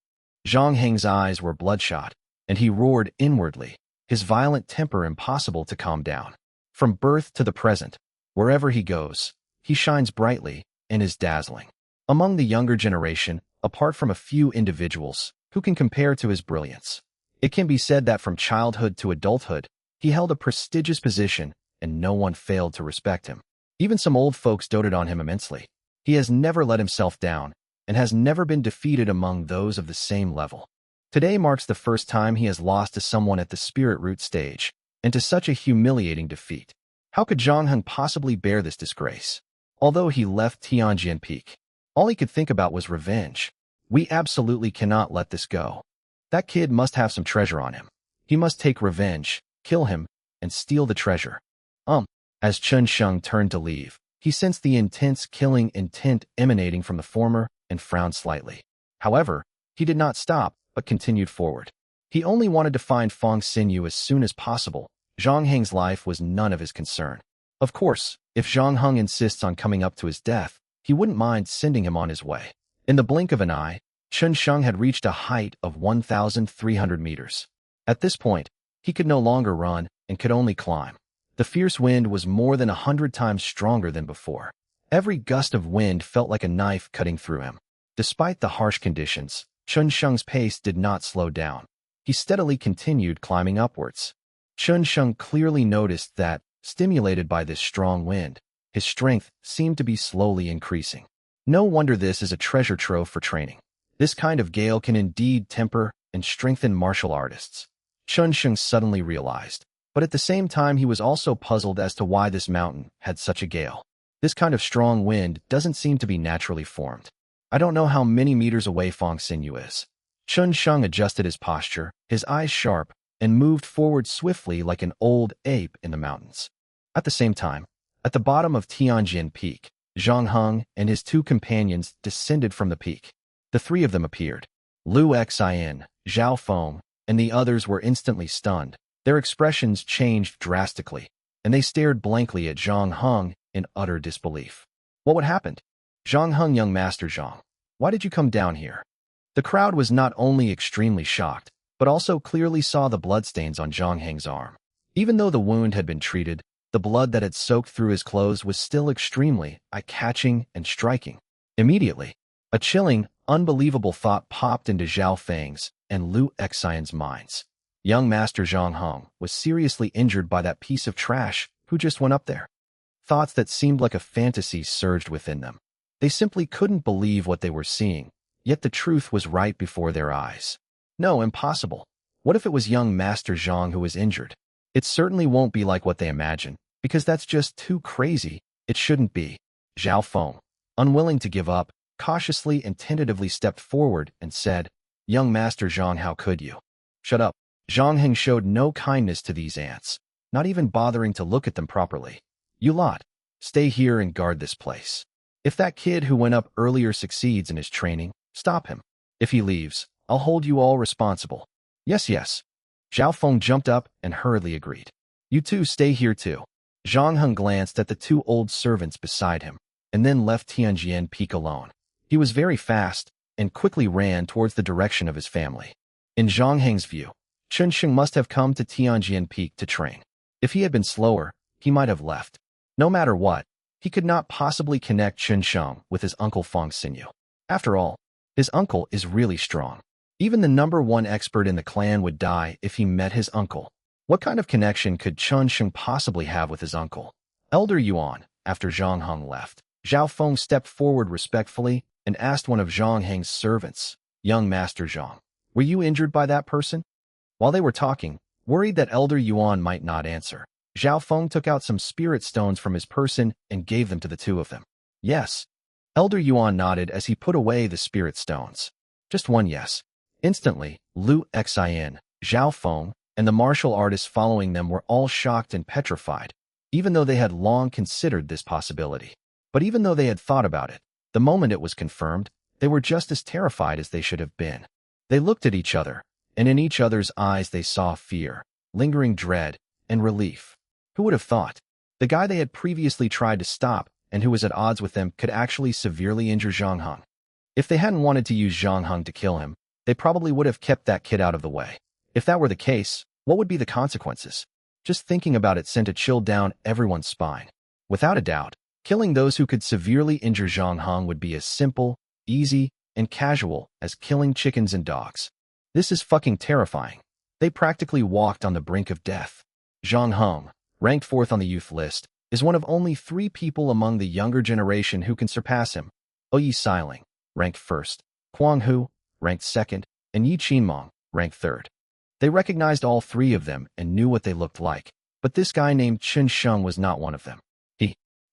Zhang Heng's eyes were bloodshot, and he roared inwardly, his violent temper impossible to calm down. From birth to the present, wherever he goes, he shines brightly and is dazzling. Among the younger generation, apart from a few individuals who can compare to his brilliance, it can be said that from childhood to adulthood, he held a prestigious position and no one failed to respect him. Even some old folks doted on him immensely. He has never let himself down and has never been defeated among those of the same level. Today marks the first time he has lost to someone at the spirit root stage, and to such a humiliating defeat. How could Zhang Heng possibly bear this disgrace? Although he left Tianjin Peak, all he could think about was revenge. We absolutely cannot let this go. That kid must have some treasure on him. He must take revenge, kill him, and steal the treasure. As Chen Shang turned to leave, he sensed the intense killing intent emanating from the former and frowned slightly. However, he did not stop, but continued forward. He only wanted to find Feng Xinyu as soon as possible. Zhang Heng's life was none of his concern. Of course, if Zhang Heng insists on coming up to his death, he wouldn't mind sending him on his way. In the blink of an eye, Chen Shang had reached a height of 1,300 meters. At this point, he could no longer run and could only climb. The fierce wind was more than 100 times stronger than before. Every gust of wind felt like a knife cutting through him. Despite the harsh conditions, Chen Shang's pace did not slow down. He steadily continued climbing upwards. Chen Shang clearly noticed that, stimulated by this strong wind, his strength seemed to be slowly increasing. No wonder this is a treasure trove for training. This kind of gale can indeed temper and strengthen martial artists. Chen Shang suddenly realized, but at the same time he was also puzzled as to why this mountain had such a gale. This kind of strong wind doesn't seem to be naturally formed. I don't know how many meters away Feng Xinyu is. Chen Shang adjusted his posture, his eyes sharp, and moved forward swiftly like an old ape in the mountains. At the same time, at the bottom of Tianjin Peak, Zhang Heng and his 2 companions descended from the peak. The 3 of them appeared. Lu Xian, Zhao Feng, and the others were instantly stunned. Their expressions changed drastically, and they stared blankly at Zhang Heng in utter disbelief. What would happen? Zhang Heng, young master Zhang, why did you come down here? The crowd was not only extremely shocked, but also clearly saw the bloodstains on Zhang Heng's arm. Even though the wound had been treated, the blood that had soaked through his clothes was still extremely eye-catching and striking. Immediately, a chilling, unbelievable thought popped into Zhao Feng's and Lu Xian's minds. Young Master Zhang Heng was seriously injured by that piece of trash who just went up there. Thoughts that seemed like a fantasy surged within them. They simply couldn't believe what they were seeing, yet the truth was right before their eyes. No, impossible. What if it was young Master Zhang who was injured? It certainly won't be like what they imagine, because that's just too crazy. It shouldn't be. Zhao Feng, unwilling to give up, cautiously and tentatively stepped forward and said, "Young Master Zhang, how could you?" "Shut up." Zhang Heng showed no kindness to these ants, not even bothering to look at them properly. "You lot, stay here and guard this place. If that kid who went up earlier succeeds in his training, stop him. If he leaves, I'll hold you all responsible." "Yes, yes." Zhao Feng jumped up and hurriedly agreed. "You two stay here too." Zhang Heng glanced at the two old servants beside him, and then left Tianjian Peak alone. He was very fast, and quickly ran towards the direction of his family. In Zhang Heng's view, Chun Sheng must have come to Tianjian Peak to train. If he had been slower, he might have left. No matter what, he could not possibly connect Chun Sheng with his uncle Feng's sinew. After all, his uncle is really strong. Even the #1 expert in the clan would die if he met his uncle. What kind of connection could Chun Sheng possibly have with his uncle? Elder Yuan, after Zhang Heng left, Zhao Feng stepped forward respectfully and asked one of Zhang Heng's servants, "Young Master Zhang, were you injured by that person?" While they were talking, worried that Elder Yuan might not answer, Zhao Feng took out some spirit stones from his person and gave them to the two of them. "Yes." Elder Yuan nodded as he put away the spirit stones. Just one yes. Instantly, Lu Xian, Zhao Feng, and the martial artists following them were all shocked and petrified, even though they had long considered this possibility. But even though they had thought about it, the moment it was confirmed, they were just as terrified as they should have been. They looked at each other, and in each other's eyes they saw fear, lingering dread, and relief. Who would have thought? The guy they had previously tried to stop and who was at odds with them could actually severely injure Zhang Heng. If they hadn't wanted to use Zhang Heng to kill him, they probably would have kept that kid out of the way. If that were the case, what would be the consequences? Just thinking about it sent a chill down everyone's spine. Without a doubt, killing those who could severely injure Zhang Heng would be as simple, easy, and casual as killing chickens and dogs. This is fucking terrifying. They practically walked on the brink of death. Zhang Heng, ranked 4th on the youth list, is one of only 3 people among the younger generation who can surpass him. Yi Xiling, ranked 1st, Kuang Hu, ranked 2nd, and Yi Qinmong, ranked 3rd. They recognized all 3 of them and knew what they looked like, but this guy named Chun Sheng was not one of them.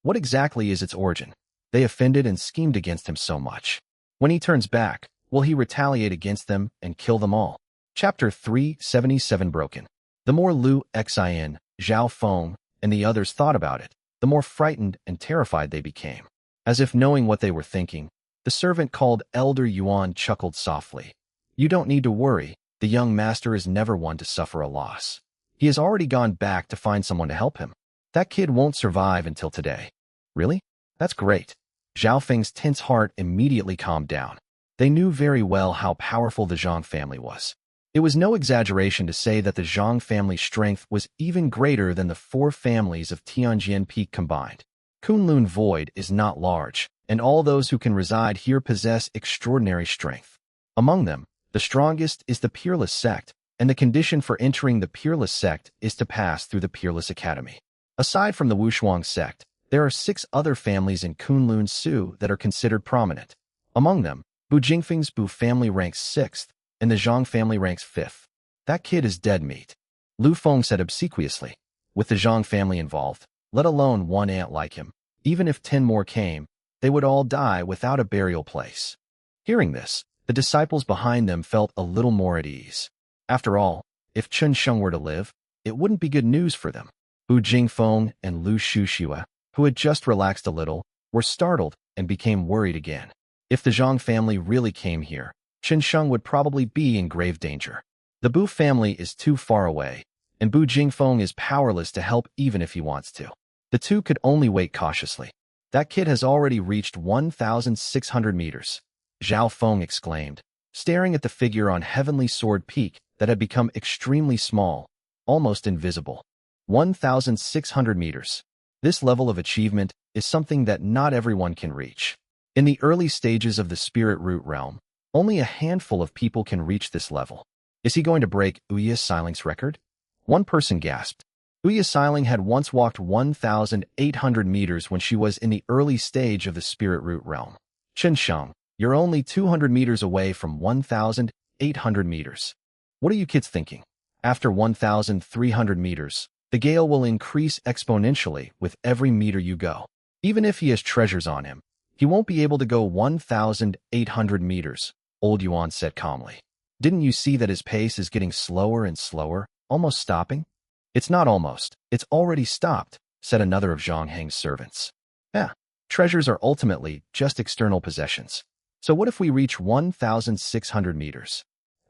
What exactly is its origin? They offended and schemed against him so much. When he turns back, will he retaliate against them and kill them all? Chapter 377 Broken. The more Lu Xian, Zhao Feng, and the others thought about it, the more frightened and terrified they became. As if knowing what they were thinking, the servant called Elder Yuan chuckled softly. "You don't need to worry, the young master is never one to suffer a loss. He has already gone back to find someone to help him. That kid won't survive until today." "Really? That's great." Zhao Feng's tense heart immediately calmed down. They knew very well how powerful the Zhang family was. It was no exaggeration to say that the Zhang family's strength was even greater than the 4 families of Tianjian Peak combined. Kunlun Void is not large, and all those who can reside here possess extraordinary strength. Among them, the strongest is the Peerless Sect, and the condition for entering the Peerless Sect is to pass through the Peerless Academy. Aside from the Wushuang sect, there are 6 other families in Kunlun Su that are considered prominent. Among them, Bu Jingfeng's Bu family ranks 6th, and the Zhang family ranks 5th. "That kid is dead meat," Lu Feng said obsequiously. With the Zhang family involved, let alone one ant like him, even if 10 more came, they would all die without a burial place. Hearing this, the disciples behind them felt a little more at ease. After all, if Chun Sheng were to live, it wouldn't be good news for them. Bu Jingfeng and Lu Shuxue, who had just relaxed a little, were startled and became worried again. If the Zhang family really came here, Chun Sheng would probably be in grave danger. The Bu family is too far away, and Bu Jingfeng is powerless to help even if he wants to. The two could only wait cautiously. "That kid has already reached 1,600 meters," Zhao Feng exclaimed, staring at the figure on Heavenly Sword Peak that had become extremely small, almost invisible. 1,600 meters. This level of achievement is something that not everyone can reach. In the early stages of the spirit root realm, only a handful of people can reach this level. Is he going to break Ouya Siling's record? One person gasped. Ouya Siling had once walked 1,800 meters when she was in the early stage of the spirit root realm. Chen Sheng, you're only 200 meters away from 1,800 meters. What are you kids thinking? After 1,300 meters, the gale will increase exponentially with every meter you go. Even if he has treasures on him, he won't be able to go 1,800 meters, Old Yuan said calmly. Didn't you see that his pace is getting slower and slower, almost stopping? It's not almost, it's already stopped, said another of Zhang Heng's servants. Yeah, treasures are ultimately just external possessions. So what if we reach 1,600 meters?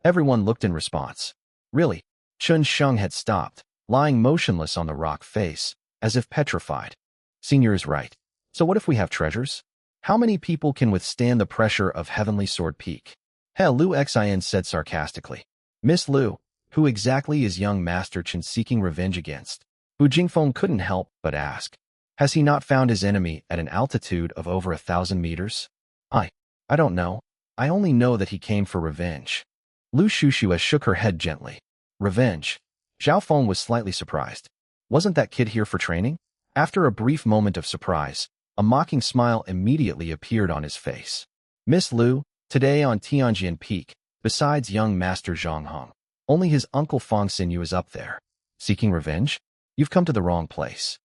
Everyone looked in response. Really? Chen Sheng had stopped, lying motionless on the rock face, as if petrified. Senior is right. So what if we have treasures? How many people can withstand the pressure of Heavenly Sword Peak? Lu Xian said sarcastically. Miss Lu, who exactly is young Master Chen seeking revenge against? Bu Jingfeng couldn't help but ask. Has he not found his enemy at an altitude of over 1,000 meters? I don't know. I only know that he came for revenge. Lu Shushua shook her head gently. Revenge? Zhao Feng was slightly surprised. Wasn't that kid here for training? After a brief moment of surprise, a mocking smile immediately appeared on his face. Miss Lu, today on Tianjin Peak, besides young Master Zhang Hong, only his uncle Fang Xinyu is up there. Seeking revenge? You've come to the wrong place.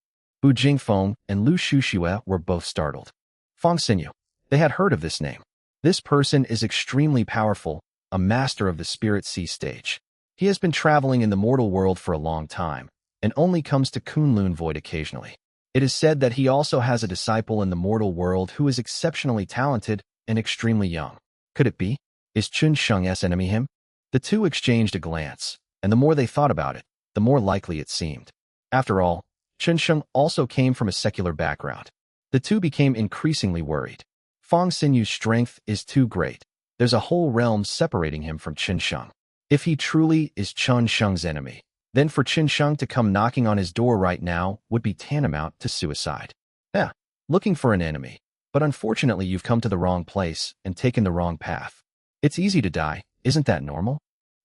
Bu Jingfeng and Lu Shushua were both startled. Fang Xinyu. They had heard of this name. This person is extremely powerful, a master of the Spirit Sea stage. He has been traveling in the mortal world for a long time, and only comes to Kunlun Void occasionally. It is said that he also has a disciple in the mortal world who is exceptionally talented and extremely young. Could it be? Is Chen Sheng's enemy him? The two exchanged a glance, and the more they thought about it, the more likely it seemed. After all, Chen Sheng also came from a secular background. The two became increasingly worried. Fang Xinyu's strength is too great. There's a whole realm separating him from Chen Sheng. If he truly is Chen Sheng's enemy, then for Chen Sheng to come knocking on his door right now would be tantamount to suicide. Yeah, looking for an enemy. But unfortunately you've come to the wrong place and taken the wrong path. It's easy to die, isn't that normal?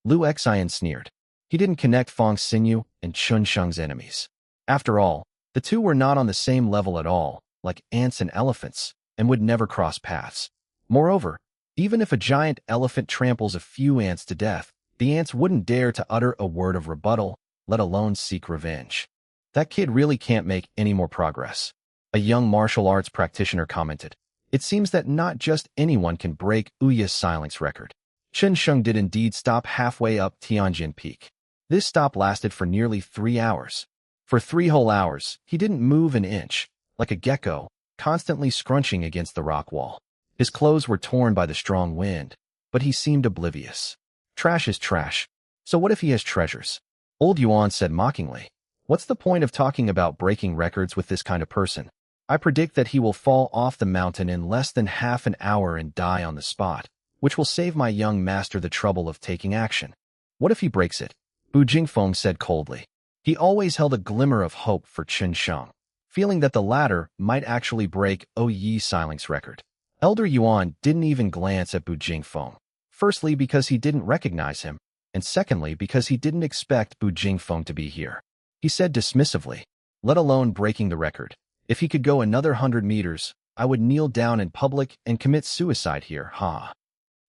Lu Xian sneered. He didn't connect Fang Xinyu and Chen Sheng's enemies. After all, the two were not on the same level at all, like ants and elephants, and would never cross paths. Moreover, even if a giant elephant tramples a few ants to death, the ants wouldn't dare to utter a word of rebuttal, let alone seek revenge. That kid really can't make any more progress. A young martial arts practitioner commented. It seems that not just anyone can break Ouya Siling's record. Chen Sheng did indeed stop halfway up Tianjin Peak. This stop lasted for nearly 3 hours. For 3 whole hours, he didn't move an inch, like a gecko, constantly scrunching against the rock wall. His clothes were torn by the strong wind, but he seemed oblivious. Trash is trash. So what if he has treasures? Old Yuan said mockingly. What's the point of talking about breaking records with this kind of person? I predict that he will fall off the mountain in less than half an hour and die on the spot, which will save my young master the trouble of taking action. What if he breaks it? Bu Jingfeng said coldly. He always held a glimmer of hope for Chen Sheng, feeling that the latter might actually break Ouya Siling's record. Elder Yuan didn't even glance at Bu Jingfeng, firstly because he didn't recognize him, and secondly because he didn't expect Bu Jingfeng to be here. He said dismissively, let alone breaking the record. If he could go another 100 meters, I would kneel down in public and commit suicide here, ha.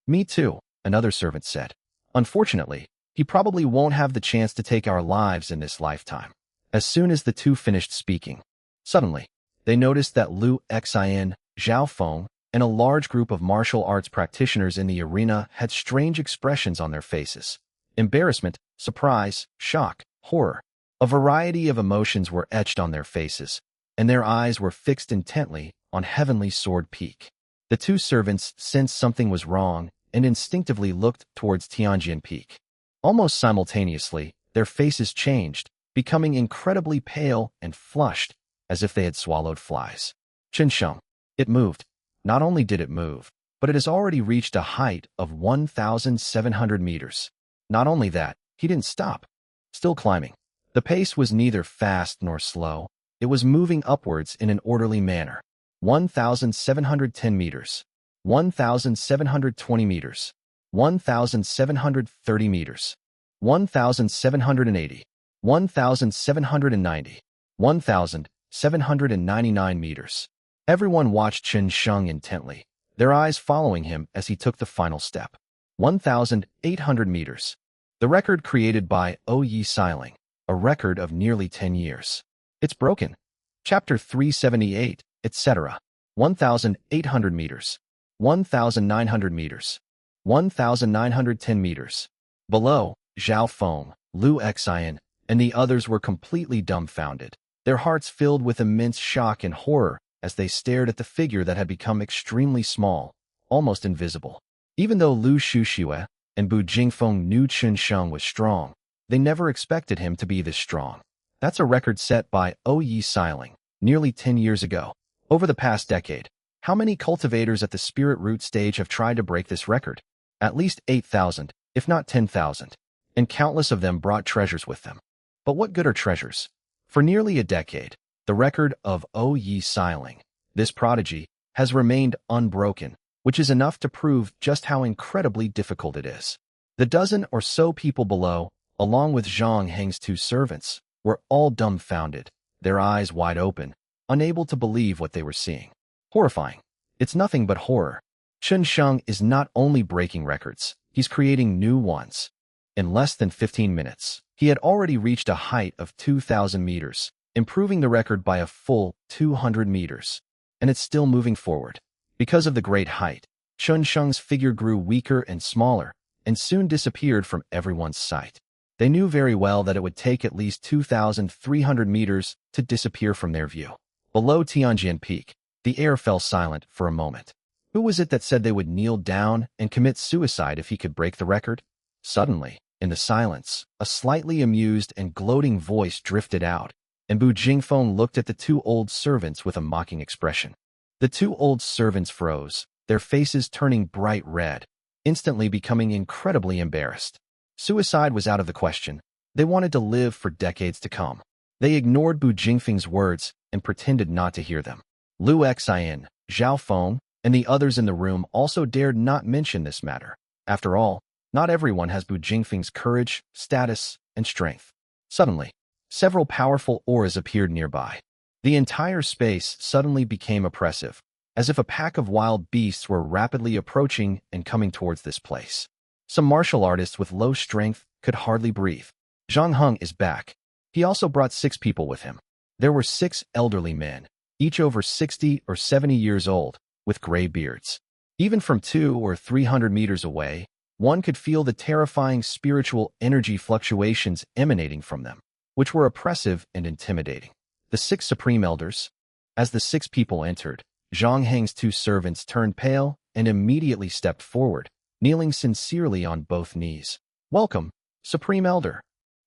Me too, another servant said. Unfortunately, he probably won't have the chance to take our lives in this lifetime. As soon as the two finished speaking, suddenly, they noticed that Lu Xian, Zhao Feng, and a large group of martial arts practitioners in the arena had strange expressions on their faces. Embarrassment, surprise, shock, horror. A variety of emotions were etched on their faces, and their eyes were fixed intently on Heavenly Sword Peak. The two servants sensed something was wrong and instinctively looked towards Tianjin Peak. Almost simultaneously, their faces changed, becoming incredibly pale and flushed, as if they had swallowed flies. Chen Sheng. It moved. Not only did it move, but it has already reached a height of 1,700 meters. Not only that, He didn't stop. Still climbing. The pace was neither fast nor slow. It was moving upwards in an orderly manner. 1,710 meters. 1,720 meters. 1,730 meters. 1,780. 1,790. 1,799 meters. Everyone watched Chen Sheng intently, their eyes following him as he took the final step. 1,800 meters. The record created by Yi Siling, a record of nearly 10 years. It's broken. Chapter 378, etc. 1,800 meters. 1,900 meters. 1,910 meters. Below, Zhao Feng, Lu Xian, and the others were completely dumbfounded, their hearts filled with immense shock and horror as they stared at the figure that had become extremely small, almost invisible. Even though Lu Shuxue and Bu Jingfeng knew Chen Sheng was strong, they never expected him to be this strong. That's a record set by Yi Siling nearly 10 years ago. Over the past decade, how many cultivators at the spirit root stage have tried to break this record? At least 8,000, if not 10,000, and countless of them brought treasures with them. But what good are treasures? For nearly a decade, the record of Yi Siling, this prodigy, has remained unbroken, which is enough to prove just how incredibly difficult it is. The dozen or so people below, along with Zhang Heng's 2 servants, were all dumbfounded, their eyes wide open, unable to believe what they were seeing. Horrifying. It's nothing but horror. Chen Sheng is not only breaking records, he's creating new ones. In less than 15 minutes, he had already reached a height of 2,000 meters, improving the record by a full 200 meters. And it's still moving forward. Because of the great height, Chen Sheng's figure grew weaker and smaller, and soon disappeared from everyone's sight. They knew very well that it would take at least 2,300 meters to disappear from their view. Below Tianjian Peak, the air fell silent for a moment. Who was it that said they would kneel down and commit suicide if he could break the record? Suddenly, in the silence, a slightly amused and gloating voice drifted out, and Bu Jingfeng looked at the 2 old servants with a mocking expression. The 2 old servants froze, their faces turning bright red, instantly becoming incredibly embarrassed. Suicide was out of the question. They wanted to live for decades to come. They ignored Bu Jingfeng's words and pretended not to hear them. Lu Xian, Zhao Feng, and the others in the room also dared not mention this matter. After all, not everyone has Bu Jingfeng's courage, status, and strength. Suddenly, several powerful auras appeared nearby. The entire space suddenly became oppressive, as if a pack of wild beasts were rapidly approaching and coming towards this place. Some martial artists with low strength could hardly breathe. Zhang Heng is back. He also brought 6 people with him. There were 6 elderly men, each over 60 or 70 years old, with gray beards. Even from 200 or 300 meters away, one could feel the terrifying spiritual energy fluctuations emanating from them, which were oppressive and intimidating. The 6 supreme elders. As the 6 people entered, Zhang Heng's 2 servants turned pale and immediately stepped forward, kneeling sincerely on both knees. "Welcome, Supreme Elder."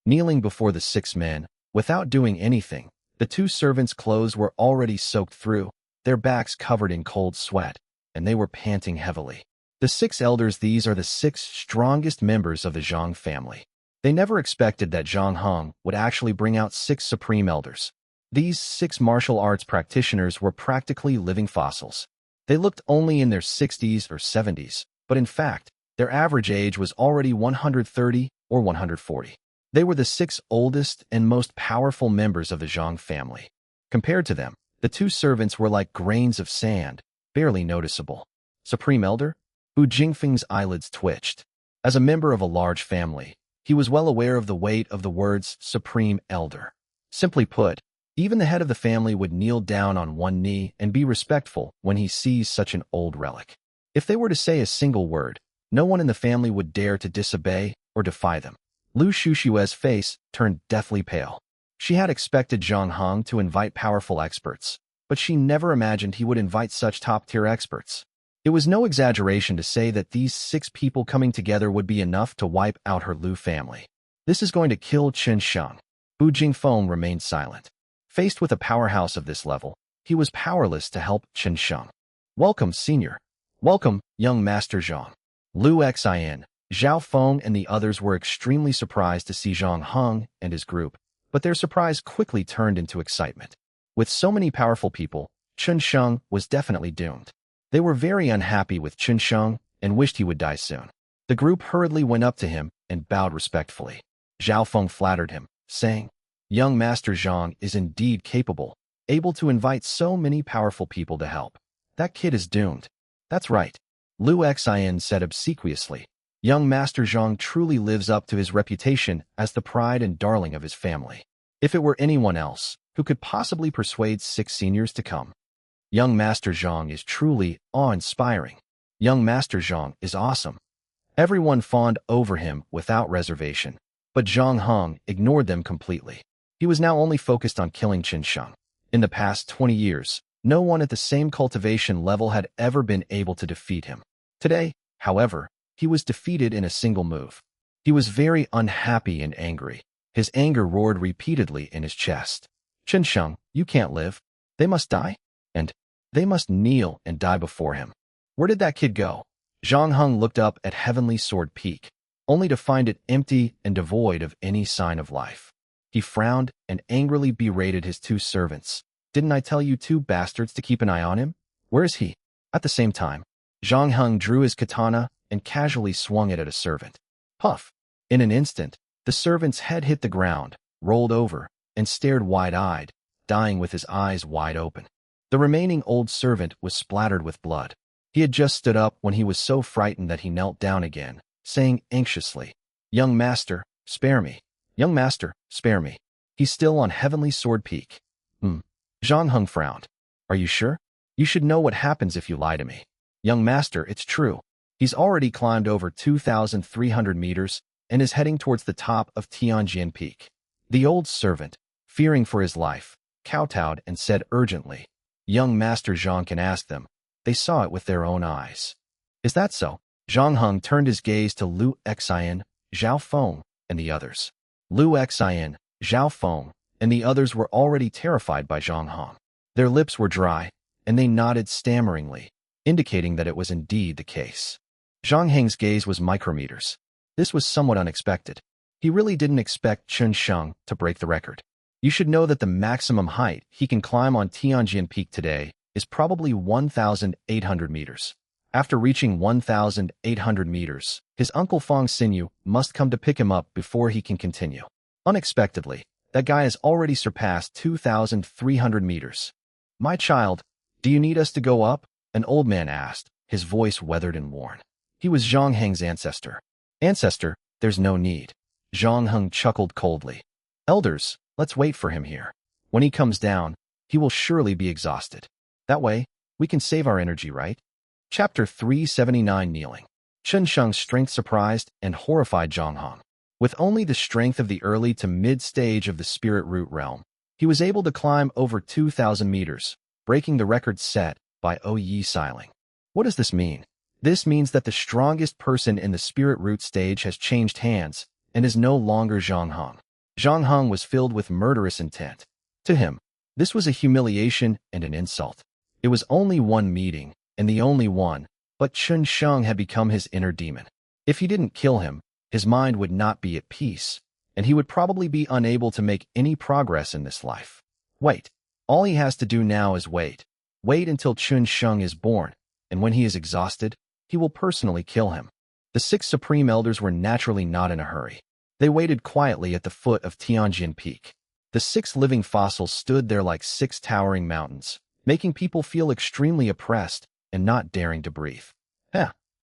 Kneeling before the 6 men, without doing anything, the 2 servants' clothes were already soaked through, their backs covered in cold sweat, and they were panting heavily. The 6 elders, these are the 6 strongest members of the Zhang family. They never expected that Zhang Heng would actually bring out 6 supreme elders. These 6 martial arts practitioners were practically living fossils. They looked only in their 60s or 70s, but in fact, their average age was already 130 or 140. They were the 6 oldest and most powerful members of the Zhang family. Compared to them, the 2 servants were like grains of sand, barely noticeable. Supreme Elder? Bu Jingfeng's eyelids twitched. As a member of a large family, he was well aware of the weight of the words Supreme Elder. Simply put, even the head of the family would kneel down on one knee and be respectful when he sees such an old relic. If they were to say a single word, no one in the family would dare to disobey or defy them. Lu Shushue's face turned deathly pale. She had expected Zhang Heng to invite powerful experts, but she never imagined he would invite such top-tier experts. It was no exaggeration to say that these 6 people coming together would be enough to wipe out her Lu family. This is going to kill Chen Sheng. Bu Jingfeng remained silent. Faced with a powerhouse of this level, he was powerless to help Chen Sheng. "Welcome, Senior. Welcome, young Master Zhang." Lu Xian, Zhao Feng and the others were extremely surprised to see Zhang Heng and his group, but their surprise quickly turned into excitement. With so many powerful people, Chun Sheng was definitely doomed. They were very unhappy with Chun Sheng and wished he would die soon. The group hurriedly went up to him and bowed respectfully. Zhao Feng flattered him, saying, "Young Master Zhang is indeed capable, able to invite so many powerful people to help. That kid is doomed." "That's right," Lu Xian said obsequiously. "Young Master Zhang truly lives up to his reputation as the pride and darling of his family. If it were anyone else, who could possibly persuade 6 seniors to come? Young Master Zhang is truly awe-inspiring. Young Master Zhang is awesome." Everyone fawned over him without reservation, but Zhang Heng ignored them completely. He was now only focused on killing Qin Sheng. In the past 20 years, no one at the same cultivation level had ever been able to defeat him. Today, however, he was defeated in a single move. He was very unhappy and angry. His anger roared repeatedly in his chest. "Qin Sheng, you can't live. They must die. And they must kneel and die before him. Where did that kid go?" Zhang Heng looked up at Heavenly Sword Peak, only to find it empty and devoid of any sign of life. He frowned and angrily berated his 2 servants. "Didn't I tell you 2 bastards to keep an eye on him? Where is he?" At the same time, Zhang Heng drew his katana and casually swung it at a servant. Puff! In an instant, the servant's head hit the ground, rolled over, and stared wide-eyed, dying with his eyes wide open. The remaining old servant was splattered with blood. He had just stood up when he was so frightened that he knelt down again, saying anxiously, "Young Master, spare me. Young Master, spare me." "He's still on Heavenly Sword Peak." Zhang Heng frowned. "Are you sure? You should know what happens if you lie to me." "Young Master, it's true. He's already climbed over 2,300 meters and is heading towards the top of Tianjin Peak." The old servant, fearing for his life, kowtowed and said urgently, "Young Master Zhang can ask them. They saw it with their own eyes." "Is that so?" Zhang Heng turned his gaze to Lu Xian, Zhao Feng, and the others. Lu Xian, Zhao Feng, and the others were already terrified by Zhang Heng. Their lips were dry, and they nodded stammeringly, indicating that it was indeed the case. Zhang Heng's gaze was micrometers. This was somewhat unexpected. He really didn't expect Chun Sheng to break the record. You should know that the maximum height he can climb on Tianjin Peak today is probably 1,800 meters. After reaching 1,800 meters, his Uncle Feng Xinyu must come to pick him up before he can continue. Unexpectedly, that guy has already surpassed 2,300 meters. "My child, do you need us to go up?" an old man asked, his voice weathered and worn. He was Zhang Heng's ancestor. "Ancestor, there's no need." Zhang Heng chuckled coldly. "Elders, let's wait for him here. When he comes down, he will surely be exhausted. That way, we can save our energy, right?" Chapter 379 Kneeling. Chun Sheng's strength surprised and horrified Zhang Heng. With only the strength of the early to mid-stage of the spirit root realm, he was able to climb over 2,000 meters, breaking the record set by Yi Siling. What does this mean? This means that the strongest person in the spirit root stage has changed hands and is no longer Zhang Heng. Zhang Heng was filled with murderous intent. To him, this was a humiliation and an insult. It was only one meeting, and the only one, but Chun Sheng had become his inner demon. If he didn't kill him, his mind would not be at peace, and he would probably be unable to make any progress in this life. Wait. All he has to do now is wait. Wait until Chun Sheng is born, and when he is exhausted, he will personally kill him. The 6 Supreme Elders were naturally not in a hurry. They waited quietly at the foot of Tianjin Peak. The 6 living fossils stood there like 6 towering mountains, making people feel extremely oppressed and not daring to breathe.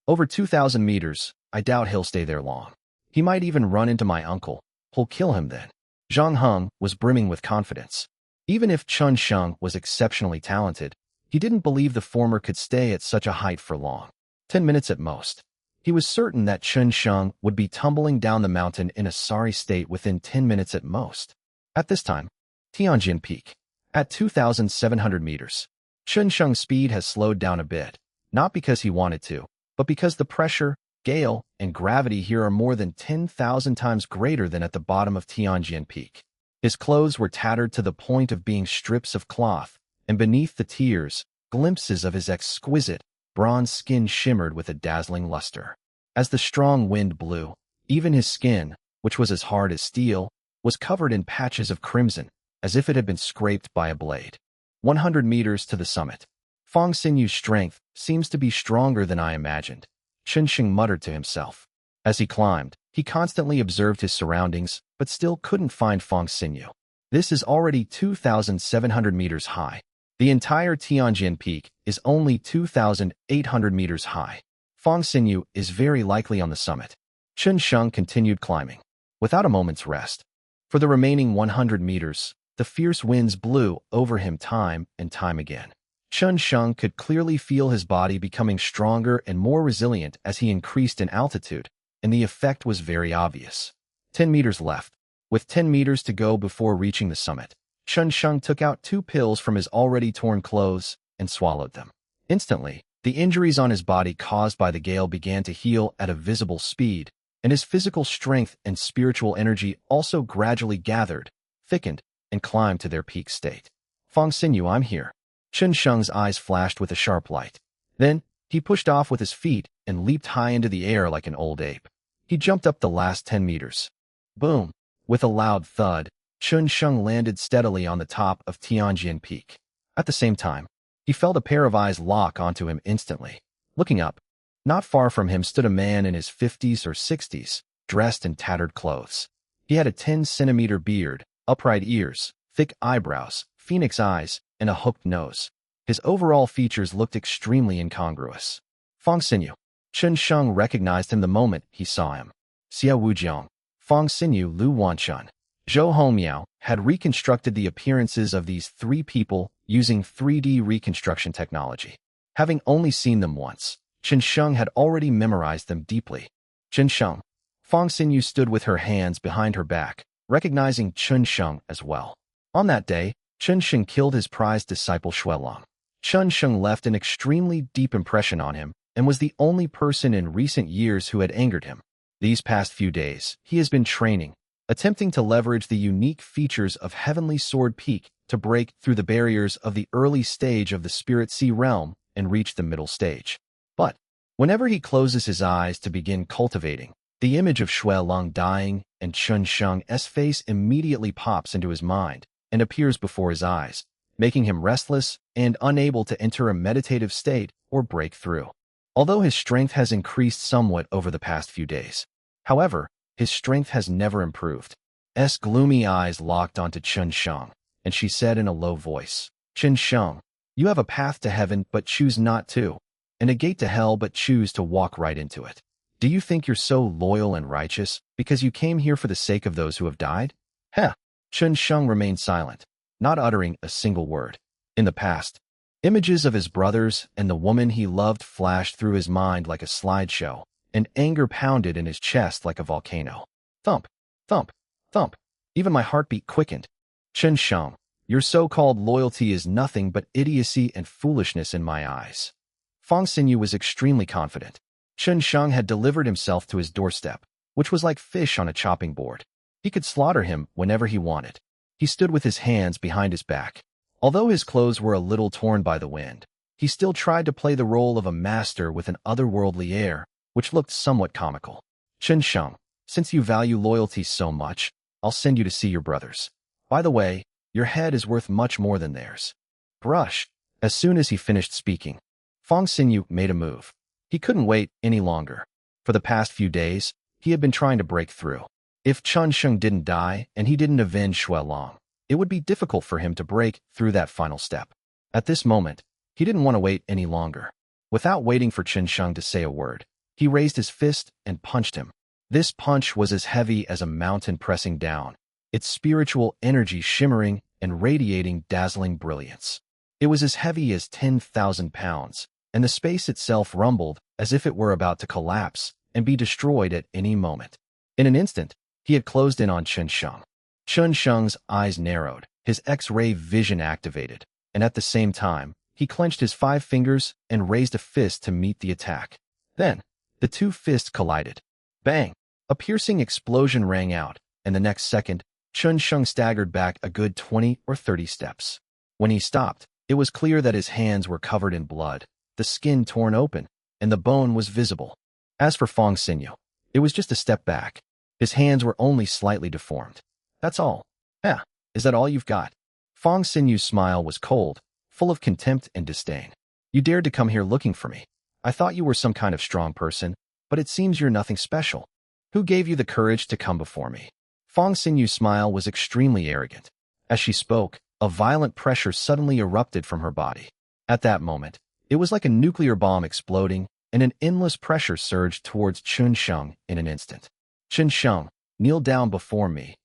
Over 2,000 meters, I doubt he'll stay there long. He might even run into my uncle. He'll kill him then. Zhang Heng was brimming with confidence. Even if Chun Sheng was exceptionally talented, he didn't believe the former could stay at such a height for long. 10 minutes at most. He was certain that Chun Sheng would be tumbling down the mountain in a sorry state within 10 minutes at most. At this time, Tianjin Peak, at 2,700 meters. Chun Sheng's speed has slowed down a bit, not because he wanted to, but because the pressure, gale, and gravity here are more than 10,000 times greater than at the bottom of Tianjin Peak. His clothes were tattered to the point of being strips of cloth, and beneath the tears, glimpses of his exquisite, bronze skin shimmered with a dazzling luster. As the strong wind blew, even his skin, which was as hard as steel, was covered in patches of crimson, as if it had been scraped by a blade. 100 meters to the summit. Fong Sinyu's strength seems to be stronger than I imagined, Chen Sheng muttered to himself. As he climbed, he constantly observed his surroundings, but still couldn't find Fong Sinyu. This is already 2,700 meters high. The entire Tianjin Peak is only 2,800 meters high. Fong Sinyu is very likely on the summit. Chen Sheng continued climbing, without a moment's rest. For the remaining 100 meters, the fierce winds blew over him time and time again. Chen Sheng could clearly feel his body becoming stronger and more resilient as he increased in altitude, and the effect was very obvious. 10 meters left. With 10 meters to go before reaching the summit, Chen Sheng took out 2 pills from his already torn clothes and swallowed them. Instantly, the injuries on his body caused by the gale began to heal at a visible speed, and his physical strength and spiritual energy also gradually gathered, thickened, and climbed to their peak state. Fong Sinyu, I'm here. Chen Sheng's eyes flashed with a sharp light. Then, he pushed off with his feet and leaped high into the air like an old ape. He jumped up the last 10 meters. Boom! With a loud thud, Chen Sheng landed steadily on the top of Tianjin Peak. At the same time, he felt a pair of eyes lock onto him instantly. Looking up, not far from him stood a man in his 50s or 60s, dressed in tattered clothes. He had a 10-centimeter beard, upright ears, thick eyebrows, phoenix eyes, and a hooked nose. His overall features looked extremely incongruous. Fong Sinyu. Chen Sheng recognized him the moment he saw him. Xiao Wujiang, Fong Sinyu, Lu Wanchun, Zhou Hongmiao had reconstructed the appearances of these 3 people using 3D reconstruction technology. Having only seen them once, Chen Sheng had already memorized them deeply. Chen Sheng. Fong Sinyu stood with her hands behind her back, recognizing Chen Sheng as well. On that day, Chen Sheng killed his prized disciple Xuelong. Chen Sheng left an extremely deep impression on him and was the only person in recent years who had angered him. These past few days, he has been training, attempting to leverage the unique features of Heavenly Sword Peak to break through the barriers of the early stage of the Spirit Sea realm and reach the middle stage. But whenever he closes his eyes to begin cultivating, the image of Xuelong dying and Chen Sheng's face immediately pops into his mind and appears before his eyes, making him restless and unable to enter a meditative state or break through. Although his strength has increased somewhat over the past few days, however, his strength has never improved. S gloomy eyes locked onto Chen Sheng, and she said in a low voice, Chen Sheng, you have a path to heaven but choose not to, and a gate to hell but choose to walk right into it. Do you think you're so loyal and righteous because you came here for the sake of those who have died? Heh! Chen Sheng remained silent, not uttering a single word. In the past, images of his brothers and the woman he loved flashed through his mind like a slideshow, and anger pounded in his chest like a volcano. Thump, thump, thump. Even my heartbeat quickened. Chen Sheng, your so-called loyalty is nothing but idiocy and foolishness in my eyes. Fong Sinyu was extremely confident. Chen Sheng had delivered himself to his doorstep, which was like fish on a chopping board. He could slaughter him whenever he wanted. He stood with his hands behind his back. Although his clothes were a little torn by the wind, he still tried to play the role of a master with an otherworldly air, which looked somewhat comical. Chen Sheng, since you value loyalty so much, I'll send you to see your brothers. By the way, your head is worth much more than theirs. Brush. As soon as he finished speaking, Fong Sinyu made a move. He couldn't wait any longer. For the past few days, he had been trying to break through. If Chen Sheng didn't die and he didn't avenge Xuelong, it would be difficult for him to break through that final step. At this moment, he didn't want to wait any longer. Without waiting for Chen Sheng to say a word, he raised his fist and punched him. This punch was as heavy as a mountain pressing down, its spiritual energy shimmering and radiating dazzling brilliance. It was as heavy as 10,000 pounds, and the space itself rumbled as if it were about to collapse and be destroyed at any moment. In an instant, he had closed in on Chen Sheng. Chen Sheng's eyes narrowed, his X-ray vision activated, and at the same time, he clenched his 5 fingers and raised a fist to meet the attack. Then, the 2 fists collided. Bang! A piercing explosion rang out, and the next second, Chen Sheng staggered back a good 20 or 30 steps. When he stopped, it was clear that his hands were covered in blood, the skin torn open, and the bone was visible. As for Fong Xinyu, it was just a step back. His hands were only slightly deformed. That's all. Yeah, is that all you've got? Fong Xinyu's smile was cold, full of contempt and disdain. You dared to come here looking for me. I thought you were some kind of strong person, but it seems you're nothing special. Who gave you the courage to come before me? Fong Xinyu's smile was extremely arrogant. As she spoke, a violent pressure suddenly erupted from her body. At that moment, it was like a nuclear bomb exploding, and an endless pressure surged towards Chun Sheng in an instant. Chun Sheng, kneel down before me.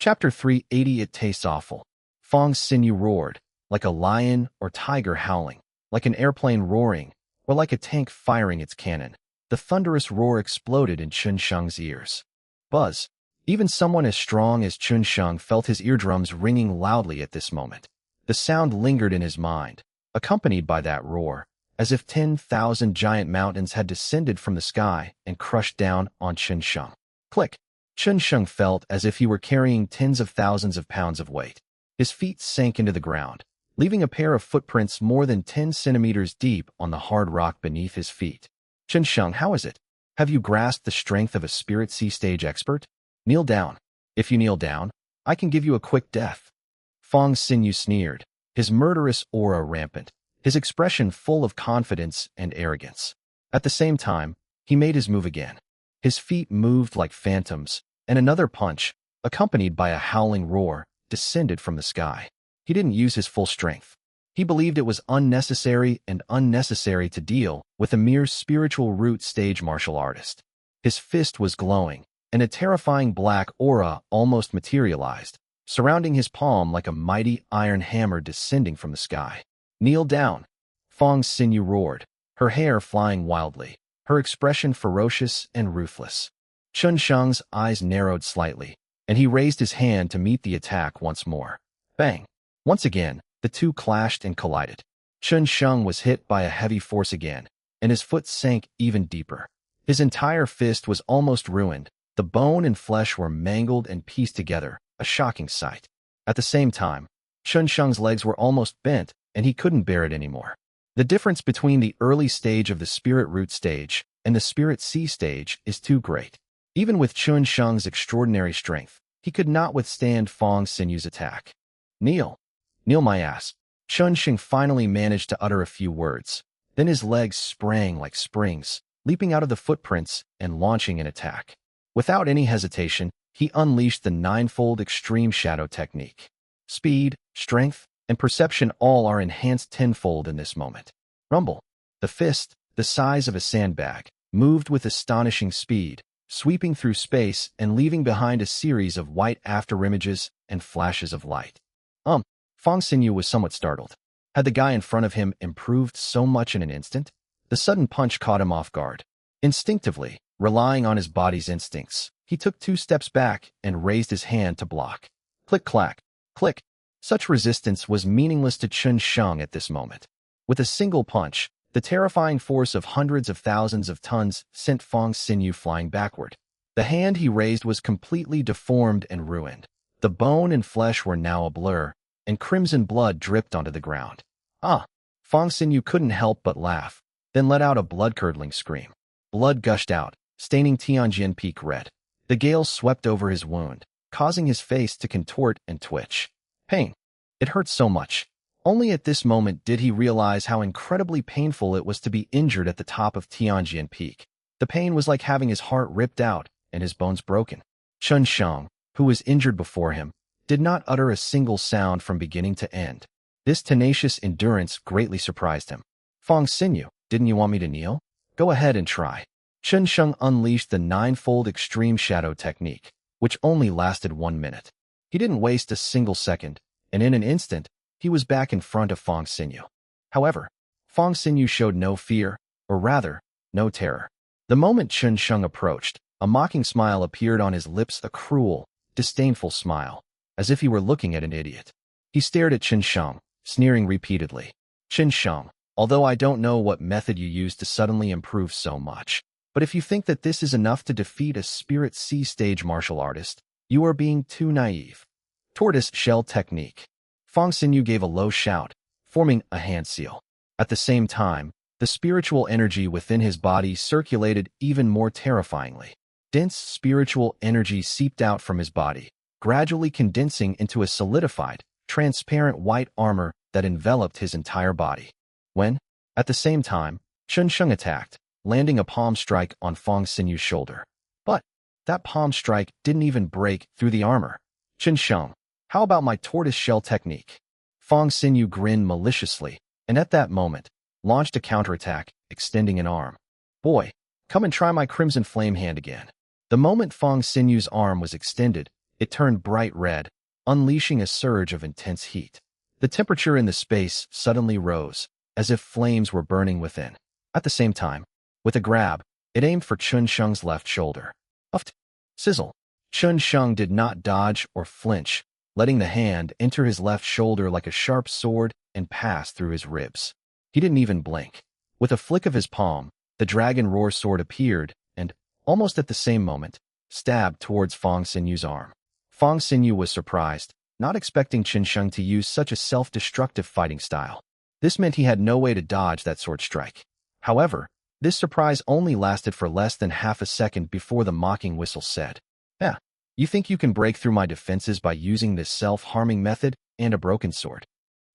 Chapter 380. It tastes awful. Fong Xinyu roared, like a lion or tiger howling, like an airplane roaring, or like a tank firing its cannon. The thunderous roar exploded in Chun Sheng's ears. Buzz. Even someone as strong as Chun Sheng felt his eardrums ringing loudly at this moment. The sound lingered in his mind, accompanied by that roar, as if 10,000 giant mountains had descended from the sky and crushed down on Chun Sheng. Click! Chun Sheng felt as if he were carrying tens of thousands of pounds of weight. His feet sank into the ground, leaving a pair of footprints more than 10 centimeters deep on the hard rock beneath his feet. Chun Sheng, how is it? Have you grasped the strength of a spirit C-stage expert? Kneel down. If you kneel down, I can give you a quick death. Fong Xinyu sneered, his murderous aura rampant, his expression full of confidence and arrogance. At the same time, he made his move again. His feet moved like phantoms, and another punch, accompanied by a howling roar, descended from the sky. He didn't use his full strength. He believed it was unnecessary to deal with a mere spiritual root stage martial artist. His fist was glowing, and a terrifying black aura almost materialized, surrounding his palm like a mighty iron hammer descending from the sky. Kneel down. Fong Xinyu roared, her hair flying wildly, her expression ferocious and ruthless. Chun Sheng's eyes narrowed slightly, and he raised his hand to meet the attack once more. Bang! Once again, the two clashed and collided. Chun Sheng was hit by a heavy force again, and his foot sank even deeper. His entire fist was almost ruined. The bone and flesh were mangled and pieced together, a shocking sight. At the same time, Chun Sheng's legs were almost bent, and he couldn't bear it anymore. The difference between the early stage of the Spirit Root stage and the Spirit C stage is too great. Even with Chun Sheng's extraordinary strength, he could not withstand Fong Xinyu's attack. Kneel. Kneel my ass. Chun Sheng finally managed to utter a few words. Then his legs sprang like springs, leaping out of the footprints and launching an attack. Without any hesitation, he unleashed the ninefold extreme shadow technique. Speed, strength, and perception all are enhanced tenfold in this moment. Rumble. The fist, the size of a sandbag, moved with astonishing speed, sweeping through space and leaving behind a series of white afterimages and flashes of light. Fong Xinyu was somewhat startled. Had the guy in front of him improved so much in an instant? The sudden punch caught him off guard. Instinctively, relying on his body's instincts, he took 2 steps back and raised his hand to block. Click-clack, click. Such resistance was meaningless to Chun Sheng at this moment. With a single punch, the terrifying force of hundreds of thousands of tons sent Fong Xinyu flying backward. The hand he raised was completely deformed and ruined. The bone and flesh were now a blur, and crimson blood dripped onto the ground. Fong Xinyu couldn't help but laugh, then let out a blood-curdling scream. Blood gushed out, staining Tianjin Peak red. The gale swept over his wound, causing his face to contort and twitch. Pain. It hurt so much. Only at this moment did he realize how incredibly painful it was to be injured at the top of Tianjin Peak. The pain was like having his heart ripped out and his bones broken. Chun Sheng, who was injured before him, did not utter a single sound from beginning to end. This tenacious endurance greatly surprised him. Fong Xinyu, didn't you want me to kneel? Go ahead and try. Chun Sheng unleashed the ninefold extreme shadow technique, which only lasted 1 minute. He didn't waste a single second, and in an instant, he was back in front of Fong Xinyu. However, Fong Xinyu showed no fear, or rather, no terror. The moment Chun Sheng approached, a mocking smile appeared on his lips, a cruel, disdainful smile, as if he were looking at an idiot. He stared at Chun Sheng, sneering repeatedly. Chun Sheng, although I don't know what method you used to suddenly improve so much, but if you think that this is enough to defeat a Spirit C stage martial artist, you are being too naive. Tortoise shell technique. Fong Xinyu gave a low shout, forming a hand seal. At the same time, The spiritual energy within his body circulated even more terrifyingly. Dense spiritual energy seeped out from his body, gradually condensing into a solidified, transparent white armor that enveloped his entire body. When, at the same time, Chun Sheng attacked, landing a palm strike on Fong Sinyu's shoulder. But that palm strike didn't even break through the armor. Chun Sheng, how about my tortoise-shell technique? Fong Sinyu grinned maliciously, and at that moment, launched a counterattack, extending an arm. Boy, come and try my crimson flame hand again. The moment Fong Sinyu's arm was extended, it turned bright red, unleashing a surge of intense heat. The temperature in the space suddenly rose, as if flames were burning within. At the same time, with a grab, it aimed for Chun Sheng's left shoulder. Uft! Sizzle! Chun Sheng did not dodge or flinch, letting the hand enter his left shoulder like a sharp sword and pass through his ribs. He didn't even blink. With a flick of his palm, the dragon roar sword appeared and, almost at the same moment, stabbed towards Fong Sinyu's arm. Fong Sinyu was surprised, not expecting Chun Sheng to use such a self-destructive fighting style. This meant he had no way to dodge that sword strike. However, this surprise only lasted for less than half a second before the mocking whistle said, "Yeah, you think you can break through my defenses by using this self-harming method and a broken sword?"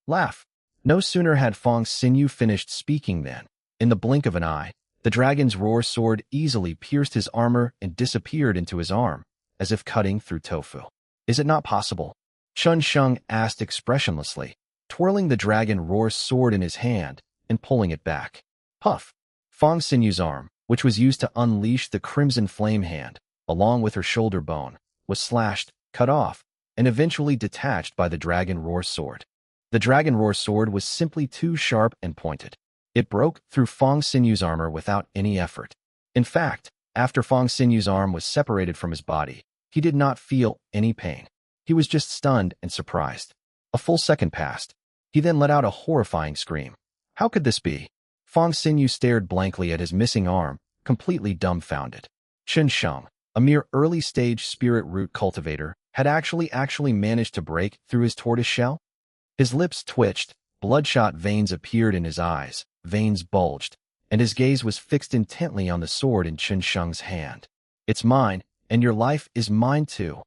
Laugh. No sooner had Fong Sinyu finished speaking than, in the blink of an eye, the dragon's roar sword easily pierced his armor and disappeared into his arm, as if cutting through tofu. Is it not possible? Chun Sheng asked expressionlessly, twirling the dragon roar sword in his hand and pulling it back. Puff! Fong Sinyu's arm, which was used to unleash the crimson flame hand, along with her shoulder bone, was slashed, cut off, and eventually detached by the dragon roar sword. The dragon roar sword was simply too sharp and pointed. It broke through Fong Sinyu's armor without any effort. In fact, after Fong Sinyu's arm was separated from his body, he did not feel any pain. He was just stunned and surprised. A full second passed. He then let out a horrifying scream. How could this be? Fong Sinyu stared blankly at his missing arm, completely dumbfounded. Chun Sheng, a mere early-stage spirit root cultivator, had actually managed to break through his tortoise shell? His lips twitched, bloodshot veins appeared in his eyes, veins bulged, and his gaze was fixed intently on the sword in Chun Sheng's hand. It's mine, and your life is mine too.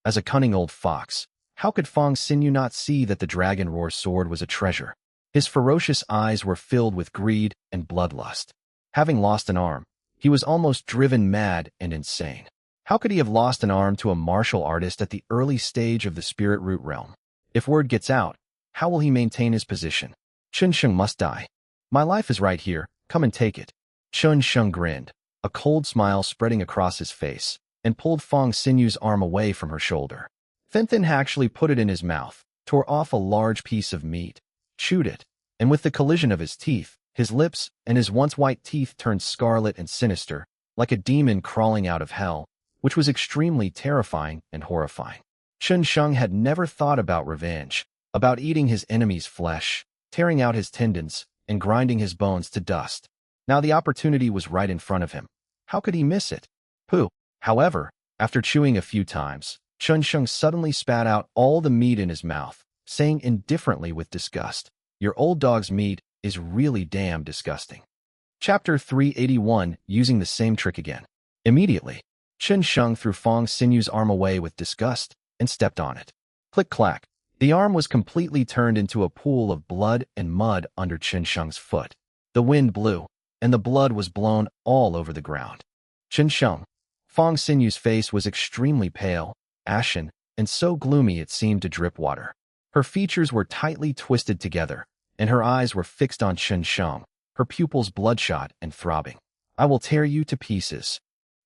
As a cunning old fox, how could Fong Sinyu not see that the dragon roar sword was a treasure? His ferocious eyes were filled with greed and bloodlust. Having lost an arm, he was almost driven mad and insane. How could he have lost an arm to a martial artist at the early stage of the spirit root realm? If word gets out, how will he maintain his position? Chun Sheng must die. My life is right here, come and take it. Chun Sheng grinned, a cold smile spreading across his face, and pulled Fong Sinyu's arm away from her shoulder. Then actually put it in his mouth, tore off a large piece of meat, chewed it, and with the collision of his teeth, his lips and his once white teeth turned scarlet and sinister, like a demon crawling out of hell, which was extremely terrifying and horrifying. Chun Sheng had never thought about revenge, about eating his enemy's flesh, tearing out his tendons, and grinding his bones to dust. Now the opportunity was right in front of him. How could he miss it? Pooh! However, after chewing a few times, Chun Sheng suddenly spat out all the meat in his mouth, saying indifferently with disgust, "Your old dog's meat is really damn disgusting." Chapter 381, using the same trick again. Immediately, Chun Sheng threw Fong Sinyu's arm away with disgust and stepped on it. Click-clack, the arm was completely turned into a pool of blood and mud under Chun Sheng's foot. The wind blew, and the blood was blown all over the ground. Chun Sheng. Fong Sinyu's face was extremely pale, ashen, and so gloomy it seemed to drip water. Her features were tightly twisted together, and her eyes were fixed on Chun Sheng, her pupils bloodshot and throbbing. "I will tear you to pieces."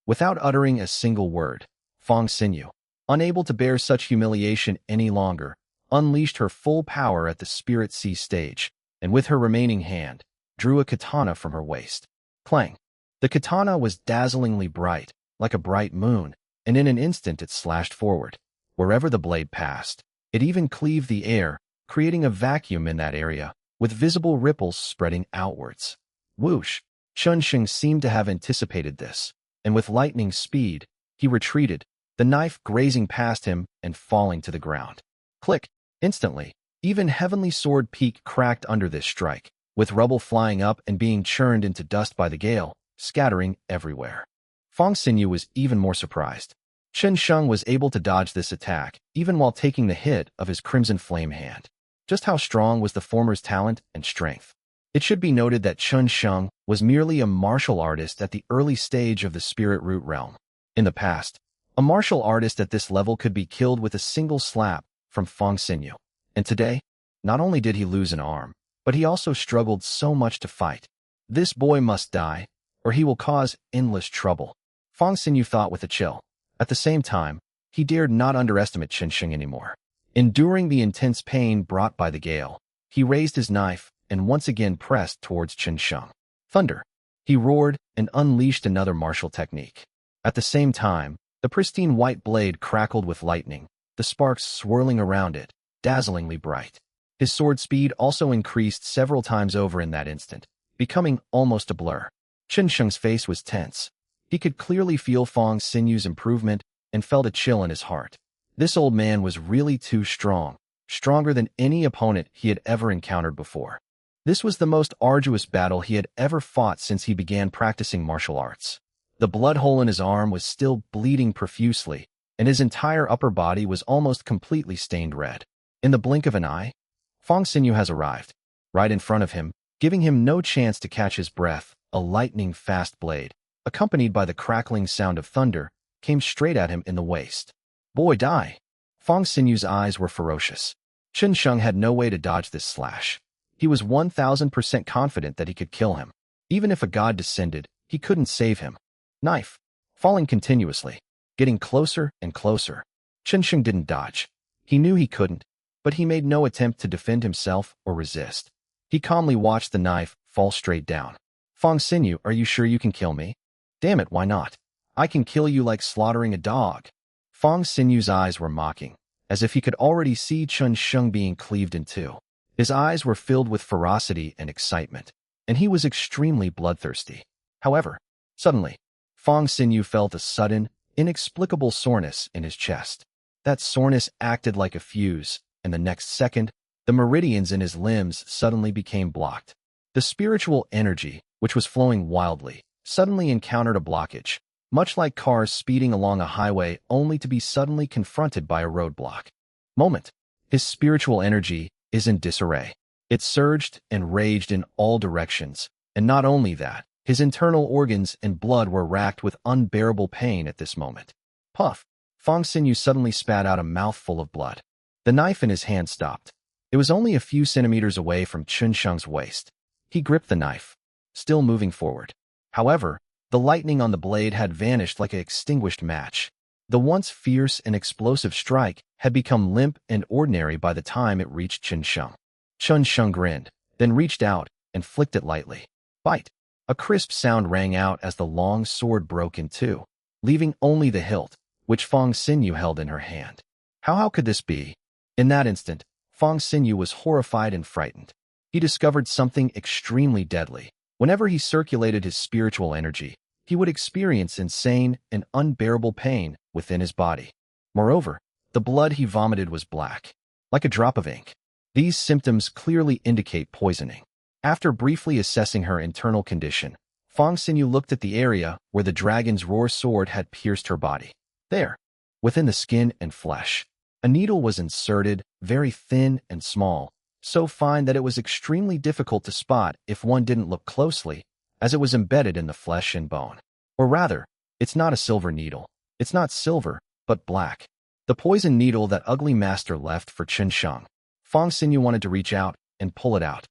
Without uttering a single word, Fong Sinyu, unable to bear such humiliation any longer, unleashed her full power at the Spirit Sea stage, and with her remaining hand, drew a katana from her waist. Clang! The katana was dazzlingly bright, like a bright moon, and in an instant it slashed forward. Wherever the blade passed, it even cleaved the air, creating a vacuum in that area, with visible ripples spreading outwards. Whoosh! Chun Sheng seemed to have anticipated this, and with lightning speed, he retreated, the knife grazing past him and falling to the ground. Click! Instantly, even Heavenly Sword Peak cracked under this strike, with rubble flying up and being churned into dust by the gale, scattering everywhere. Fong Xinyu was even more surprised. Chen Sheng was able to dodge this attack, even while taking the hit of his crimson flame hand. Just how strong was the former's talent and strength? It should be noted that Chen Sheng was merely a martial artist at the early stage of the spirit root realm. In the past, a martial artist at this level could be killed with a single slap from Fong Xinyu. And today, not only did he lose an arm, but he also struggled so much to fight. This boy must die, or he will cause endless trouble, Fong Xinyu thought with a chill. At the same time, he dared not underestimate Chen Sheng anymore. Enduring the intense pain brought by the gale, he raised his knife and once again pressed towards Chen Sheng. Thunder! He roared and unleashed another martial technique. At the same time, the pristine white blade crackled with lightning, the sparks swirling around it, dazzlingly bright. His sword speed also increased several times over in that instant, becoming almost a blur. Chen Sheng's face was tense. He could clearly feel Fong Xinyu's improvement and felt a chill in his heart. This old man was really too strong, stronger than any opponent he had ever encountered before. This was the most arduous battle he had ever fought since he began practicing martial arts. The blood hole in his arm was still bleeding profusely, and his entire upper body was almost completely stained red. In the blink of an eye, Fong Xinyu has arrived. Right in front of him, giving him no chance to catch his breath, a lightning-fast blade, accompanied by the crackling sound of thunder, came straight at him in the waist. Boy, die! Fong Xinyu's eyes were ferocious. Chen Sheng had no way to dodge this slash. He was 1000% confident that he could kill him. Even if a god descended, he couldn't save him. Knife, falling continuously, getting closer and closer. Chen Sheng didn't dodge. He knew he couldn't, but he made no attempt to defend himself or resist. He calmly watched the knife fall straight down. Fong Xinyu, are you sure you can kill me? Damn it, why not? I can kill you like slaughtering a dog. Fong Xinyu's eyes were mocking, as if he could already see Chen Sheng being cleaved in two. His eyes were filled with ferocity and excitement, and he was extremely bloodthirsty. However, suddenly, Fong Xinyu felt a sudden, inexplicable soreness in his chest. That soreness acted like a fuse, and the next second, the meridians in his limbs suddenly became blocked. The spiritual energy, which was flowing wildly, suddenly encountered a blockage, much like cars speeding along a highway only to be suddenly confronted by a roadblock. Moment. His spiritual energy is in disarray. It surged and raged in all directions, and not only that, his internal organs and blood were racked with unbearable pain at this moment. Puff! Fong Xinyu suddenly spat out a mouthful of blood. The knife in his hand stopped. It was only a few centimeters away from Chen Sheng's waist. He gripped the knife, still moving forward. However, the lightning on the blade had vanished like an extinguished match. The once fierce and explosive strike had become limp and ordinary by the time it reached Chen Sheng. Chen Sheng grinned, then reached out and flicked it lightly. Bite! A crisp sound rang out as the long sword broke in two, leaving only the hilt, which Fong Xinyu held in her hand. How could this be? In that instant, Fong Xinyu was horrified and frightened. He discovered something extremely deadly. Whenever he circulated his spiritual energy, he would experience insane and unbearable pain within his body. Moreover, the blood he vomited was black, like a drop of ink. These symptoms clearly indicate poisoning. After briefly assessing her internal condition, Fong Xinyu looked at the area where the dragon's roar sword had pierced her body. There, within the skin and flesh, a needle was inserted, very thin and small, so fine that it was extremely difficult to spot if one didn't look closely, as it was embedded in the flesh and bone. Or rather, it's not a silver needle. It's not silver, but black. The poison needle that ugly master left for Chen Sheng. Fong Xinyu wanted to reach out and pull it out.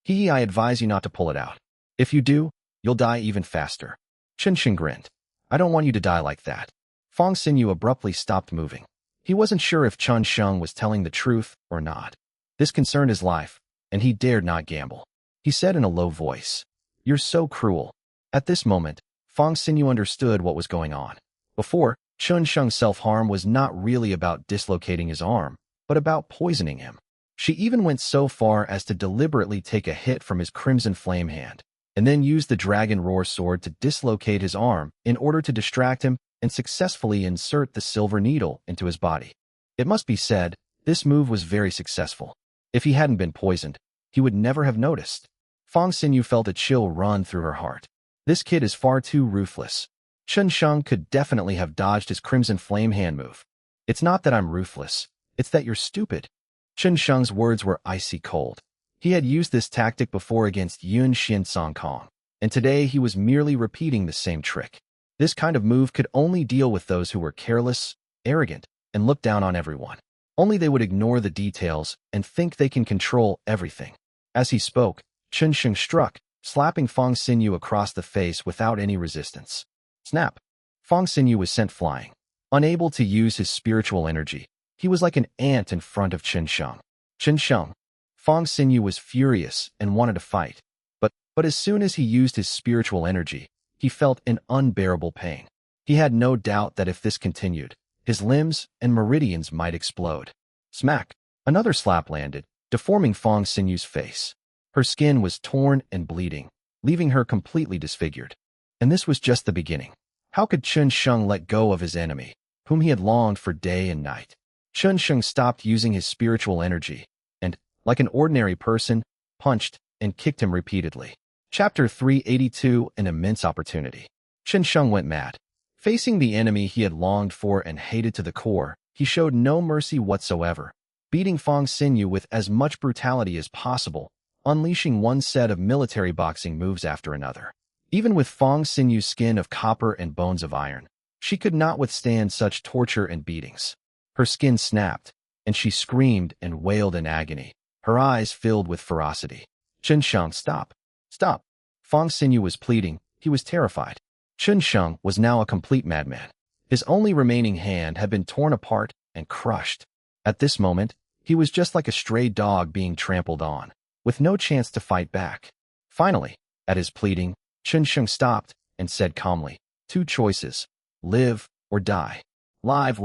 I advise you not to pull it out. If you do, you'll die even faster. Chen Sheng grinned. I don't want you to die like that. Fong Xinyu abruptly stopped moving. He wasn't sure if Chen Sheng was telling the truth or not. This concerned his life, and he dared not gamble. He said in a low voice, "You're so cruel." At this moment, Fong Xinyu understood what was going on. Before, Chen Sheng's self-harm was not really about dislocating his arm, but about poisoning him. She even went so far as to deliberately take a hit from his crimson flame hand, and then use the dragon roar sword to dislocate his arm in order to distract him and successfully insert the silver needle into his body. It must be said, this move was very successful. If he hadn't been poisoned, he would never have noticed. Fong Xinyu felt a chill run through her heart. This kid is far too ruthless. Chen Sheng could definitely have dodged his Crimson Flame hand move. It's not that I'm ruthless, it's that you're stupid. Chen Sheng's words were icy cold. He had used this tactic before against Yun Xin Song Kong, and today he was merely repeating the same trick. This kind of move could only deal with those who were careless, arrogant, and looked down on everyone. Only they would ignore the details and think they can control everything. As he spoke, Chen Sheng struck, slapping Fong Xinyu across the face without any resistance. Snap! Fong Xinyu was sent flying. Unable to use his spiritual energy, he was like an ant in front of Chen Sheng. Chen Sheng. Fong Xinyu was furious and wanted to fight. But as soon as he used his spiritual energy, he felt an unbearable pain. He had no doubt that if this continued, his limbs and meridians might explode. Smack! Another slap landed, deforming Fong Xinyu's face. Her skin was torn and bleeding, leaving her completely disfigured. And this was just the beginning. How could Chen Sheng let go of his enemy, whom he had longed for day and night? Chen Sheng stopped using his spiritual energy, and, like an ordinary person, punched and kicked him repeatedly. Chapter 382: An Immense Opportunity. Chen Sheng went mad. Facing the enemy he had longed for and hated to the core, he showed no mercy whatsoever, beating Fong Xinyu with as much brutality as possible, unleashing one set of military boxing moves after another. Even with Fong Xinyu's skin of copper and bones of iron, she could not withstand such torture and beatings. Her skin snapped, and she screamed and wailed in agony, her eyes filled with ferocity. Chen Sheng, stop! Stop! Fong Xinyu was pleading. He was terrified. Chen Sheng was now a complete madman. His only remaining hand had been torn apart and crushed. At this moment, he was just like a stray dog being trampled on, with no chance to fight back. Finally, at his pleading, Chen Sheng stopped and said calmly, "Two choices, live or die." Live,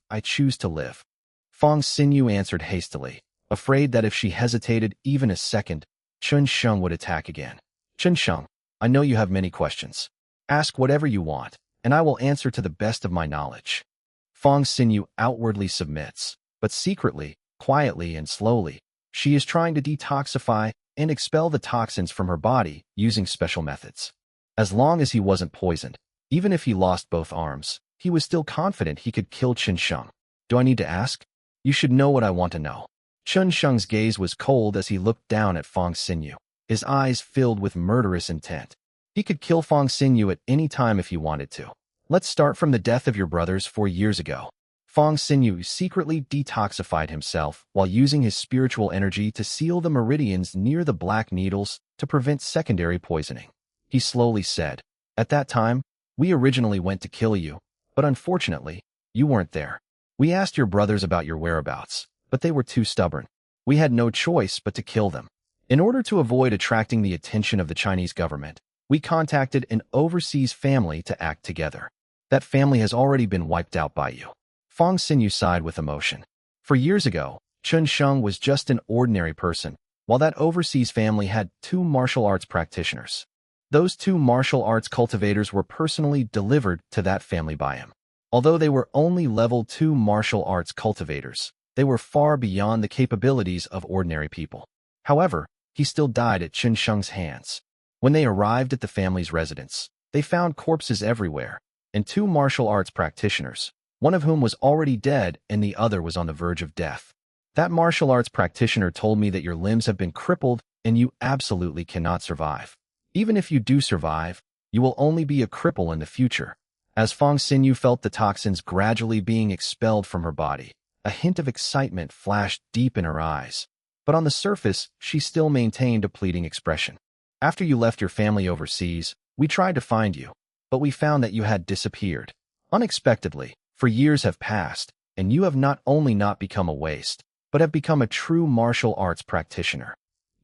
I choose to live." Fong Xinyu answered hastily, afraid that if she hesitated even a second, Chen Sheng would attack again. "Chen Sheng, I know you have many questions. Ask whatever you want, and I will answer to the best of my knowledge." Fong Xinyu outwardly submits, but secretly, quietly and slowly, she is trying to detoxify and expel the toxins from her body using special methods. As long as he wasn't poisoned, even if he lost both arms, he was still confident he could kill Chen Sheng. "Do I need to ask? You should know what I want to know." Chen Sheng's gaze was cold as he looked down at Fong Xinyu, his eyes filled with murderous intent. He could kill Fong Xinyu at any time if he wanted to. "Let's start from the death of your brothers 4 years ago." Fong Xinyu secretly detoxified himself while using his spiritual energy to seal the meridians near the black needles to prevent secondary poisoning. He slowly said, "At that time, we originally went to kill you, but unfortunately, you weren't there. We asked your brothers about your whereabouts, but they were too stubborn. We had no choice but to kill them. In order to avoid attracting the attention of the Chinese government, we contacted an overseas family to act together. That family has already been wiped out by you." Fong Xinyu sighed with emotion. For years ago, Chen Sheng was just an ordinary person, while that overseas family had 2 martial arts practitioners. Those 2 martial arts cultivators were personally delivered to that family by him. Although they were only level 2 martial arts cultivators, they were far beyond the capabilities of ordinary people. However, he still died at Chen Sheng's hands. When they arrived at the family's residence, they found corpses everywhere, and 2 martial arts practitioners, one of whom was already dead and the other was on the verge of death. "That martial arts practitioner told me that your limbs have been crippled and you absolutely cannot survive. Even if you do survive, you will only be a cripple in the future." As Fong Xinyu felt the toxins gradually being expelled from her body, a hint of excitement flashed deep in her eyes. But on the surface, she still maintained a pleading expression. "After you left your family overseas, we tried to find you, but we found that you had disappeared. Unexpectedly, for years have passed, and you have not only not become a waste, but have become a true martial arts practitioner."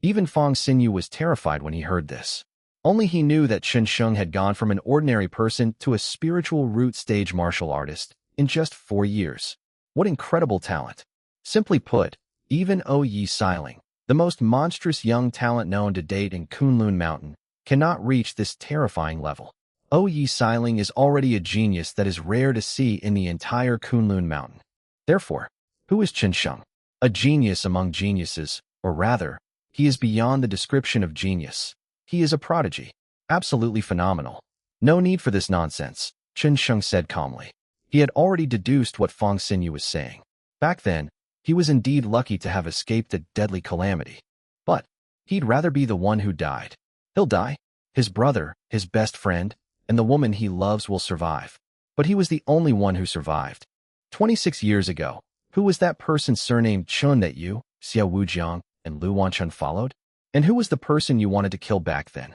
Even Fong Xinyu was terrified when he heard this. Only he knew that Chen Sheng had gone from an ordinary person to a spiritual root stage martial artist in just 4 years. What incredible talent! Simply put, even Yi Xiling, the most monstrous young talent known to date in Kunlun Mountain, cannot reach this terrifying level. Yi Xiling is already a genius that is rare to see in the entire Kunlun Mountain. Therefore, who is Chen Sheng? A genius among geniuses, or rather, He is beyond the description of genius. He is a prodigy. Absolutely phenomenal. No need for this nonsense, Chen Sheng said calmly. He had already deduced what Fong Xinyu was saying. Back then, he was indeed lucky to have escaped a deadly calamity. But he'd rather be the one who died. He'll die. His brother, his best friend, and the woman he loves will survive. But he was the only one who survived. 26 years ago, who was that person surnamed Chun that you, Xiao Wujiang, and Lu Wanchun followed? And who was the person you wanted to kill back then?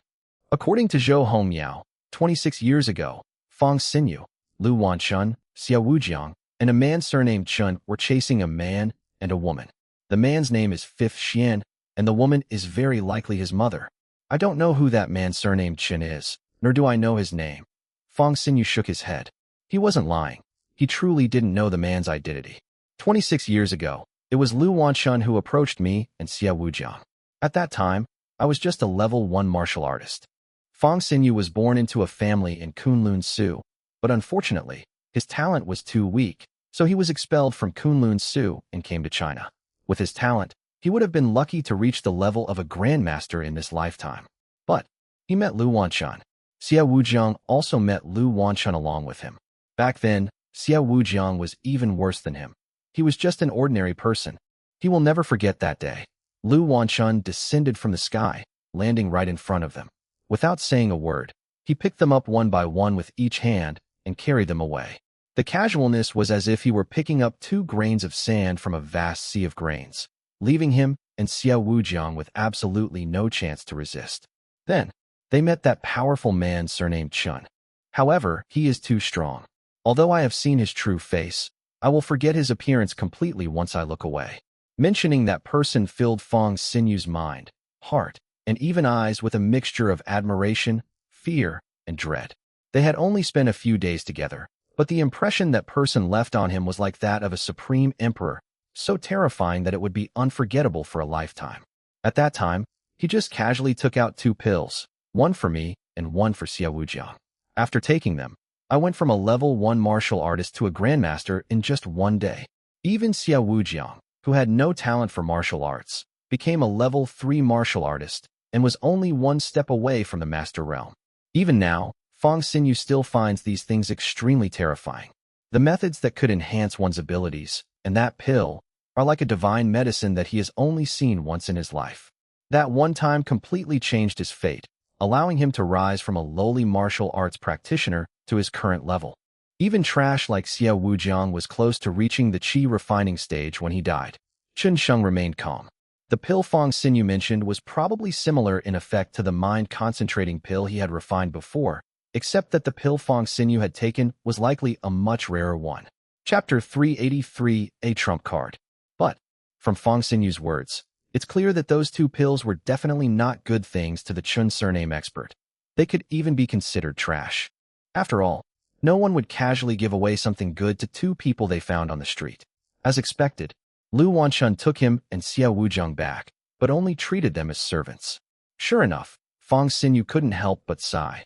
According to Zhou Hongmiao, 26 years ago, Fong Xinyu, Lu Wanchun, Xiao Wujiang, and a man surnamed Chun were chasing a man and a woman. The man's name is Fifth Xian, and the woman is very likely his mother. I don't know who that man surnamed Chun is, nor do I know his name. Fong Xinyu shook his head. He wasn't lying. He truly didn't know the man's identity. 26 years ago, it was Lu Wanchun who approached me and Xiao Wujiang. At that time, I was just a level 1 martial artist. Fong Xinyu was born into a family in Kunlun-su, but unfortunately, his talent was too weak, so he was expelled from Kunlun-su and came to China. With his talent, he would have been lucky to reach the level of a grandmaster in this lifetime. But he met Lu Wanchun. Xiao Wujiang also met Lu Wanchun along with him. Back then, Xiao Wujiang was even worse than him. He was just an ordinary person. He will never forget that day. Lu Wanchun descended from the sky, landing right in front of them. Without saying a word, he picked them up one by one with each hand and carried them away. The casualness was as if he were picking up 2 grains of sand from a vast sea of grains, leaving him and Xiao Wujiang with absolutely no chance to resist. Then, they met that powerful man surnamed Chun. However, he is too strong. Although I have seen his true face, I will forget his appearance completely once I look away. Mentioning that person filled Fong Xinyu's mind, heart, and even eyes with a mixture of admiration, fear, and dread. They had only spent a few days together, but the impression that person left on him was like that of a supreme emperor, so terrifying that it would be unforgettable for a lifetime. At that time, he just casually took out 2 pills, one for me and one for Xiao Wujiang. After taking them, I went from a level 1 martial artist to a grandmaster in just one day. Even Xiao Wujiang, who had no talent for martial arts, became a level 3 martial artist and was only one step away from the master realm. Even now, Fong Xinyu still finds these things extremely terrifying. The methods that could enhance one's abilities, and that pill, are like a divine medicine that he has only seen once in his life. That one time completely changed his fate, allowing him to rise from a lowly martial arts practitioner to his current level. Even trash like Xiao Wujiang was close to reaching the qi refining stage when he died. Chen Sheng remained calm. The pill Fong Xinyu mentioned was probably similar in effect to the mind-concentrating pill he had refined before, except that the pill Fong Xinyu had taken was likely a much rarer one. Chapter 383, A Trump Card. But, from Fong Xinyu's words, it's clear that those 2 pills were definitely not good things to the Chun surname expert. They could even be considered trash. After all, no one would casually give away something good to 2 people they found on the street. As expected, Lu Wanchun took him and Xiao Wujiang back, but only treated them as servants. Sure enough, Fong Xinyu couldn't help but sigh.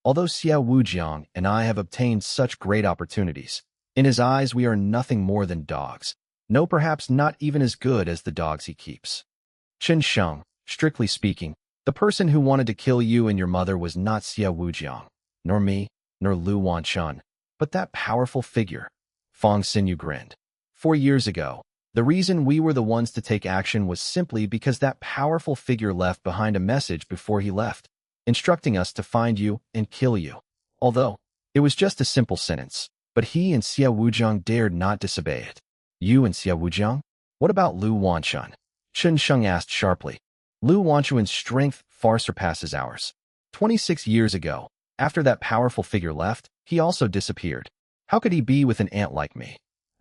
Although Xiao Wujiang and I have obtained such great opportunities, in his eyes we are nothing more than dogs. No, perhaps not even as good as the dogs he keeps. Chen Sheng, strictly speaking, the person who wanted to kill you and your mother was not Xiao Wujiang, nor me, nor Lu Wanchun, but that powerful figure. Fong Xinyu grinned. 4 years ago, the reason we were the ones to take action was simply because that powerful figure left behind a message before he left, instructing us to find you and kill you. Although, it was just a simple sentence, but he and Xiao Wujiang dared not disobey it. You and Xiao Wujiang? What about Lu Wanchun? Chen Sheng asked sharply. Lu Wanchun's strength far surpasses ours. 26 years ago, after that powerful figure left, he also disappeared. How could he be with an ant like me?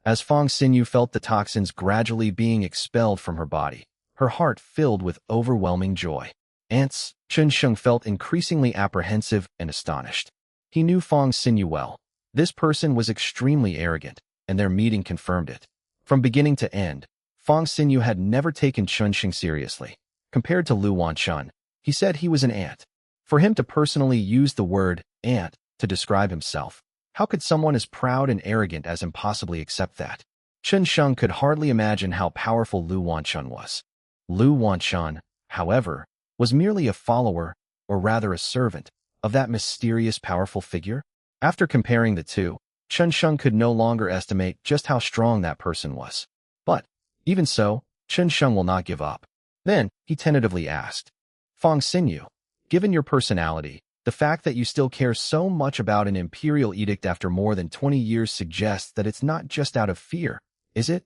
As Fong Xinyu felt the toxins gradually being expelled from her body, her heart filled with overwhelming joy. Ants? Chen Sheng felt increasingly apprehensive and astonished. He knew Fong Xinyu well. This person was extremely arrogant, and their meeting confirmed it. From beginning to end, Fong Xinyu had never taken Chen Sheng seriously. Compared to Lu Wanchun, he said he was an ant. For him to personally use the word ant to describe himself, how could someone as proud and arrogant as him possibly accept that? Chen Sheng could hardly imagine how powerful Lu Wanchun was. Lu Wanchun, however, was merely a follower, or rather a servant, of that mysterious powerful figure? After comparing the two, Chen Sheng could no longer estimate just how strong that person was. But, even so, Chen Sheng will not give up. Then, he tentatively asked, Fong Xinyu, given your personality, the fact that you still care so much about an imperial edict after more than 20 years suggests that it's not just out of fear, is it?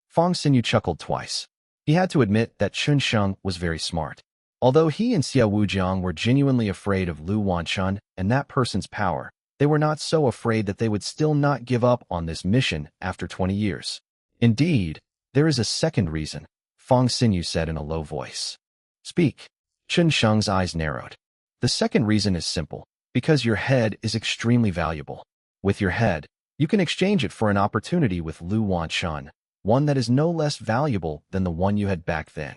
Fong Xinyu chuckled twice. He had to admit that Chen Sheng was very smart. Although he and Xia Wujiang were genuinely afraid of Lu Wanchun and that person's power, they were not so afraid that they would still not give up on this mission after 20 years. Indeed, there is a second reason, Fong Xinyu said in a low voice. Speak. Chen Sheng's eyes narrowed. The second reason is simple, because your head is extremely valuable. With your head, you can exchange it for an opportunity with Lu Wanchun, one that is no less valuable than the one you had back then.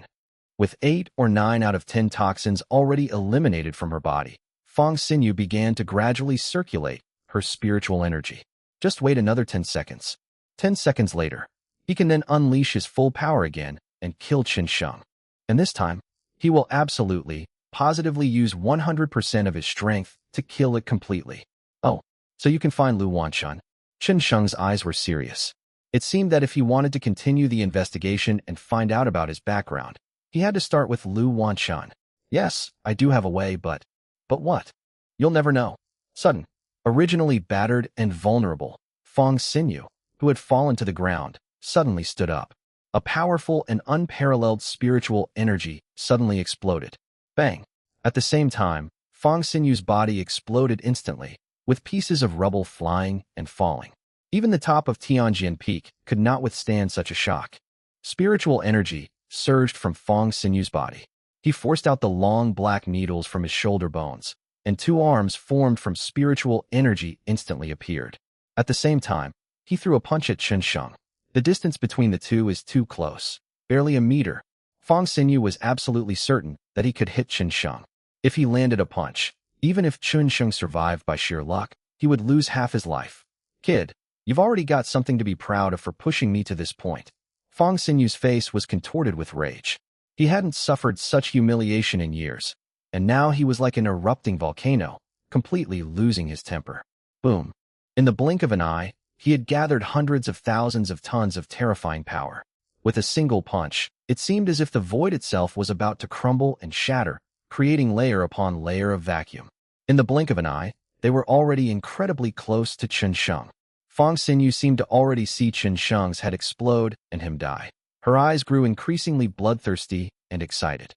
With 8 or 9 out of 10 toxins already eliminated from her body, Fong Xinyu began to gradually circulate her spiritual energy. Just wait another 10 seconds. 10 seconds later, he can then unleash his full power again and kill Chen Sheng. And this time, he will absolutely, positively use 100% of his strength to kill it completely. Oh, so you can find Lu Wanchun. Chen Sheng's eyes were serious. It seemed that if he wanted to continue the investigation and find out about his background, he had to start with Lu Wanchun. Yes, I do have a way, but what? You'll never know. Sudden, originally battered and vulnerable, Fong Xinyu, who had fallen to the ground, suddenly stood up. A powerful and unparalleled spiritual energy suddenly exploded. Bang! At the same time, Fong Xinyu's body exploded instantly, with pieces of rubble flying and falling. Even the top of Tianjian Peak could not withstand such a shock. Spiritual energy surged from Fong Xinyu's body. He forced out the long black needles from his shoulder bones, and 2 arms formed from spiritual energy instantly appeared. At the same time, he threw a punch at Chen Sheng. The distance between the two is too close, barely a meter. Fong Xinyu was absolutely certain that he could hit Chen Sheng. If he landed a punch, even if Chen Sheng survived by sheer luck, he would lose half his life. Kid, you've already got something to be proud of for pushing me to this point. Fong Xinyu's face was contorted with rage. He hadn't suffered such humiliation in years, and now he was like an erupting volcano, completely losing his temper. Boom. In the blink of an eye, he had gathered hundreds of thousands of tons of terrifying power. With a single punch, it seemed as if the void itself was about to crumble and shatter, creating layer upon layer of vacuum. In the blink of an eye, they were already incredibly close to Chen Sheng. Fong Xinyu seemed to already see Chen Sheng's head explode and him die. Her eyes grew increasingly bloodthirsty and excited.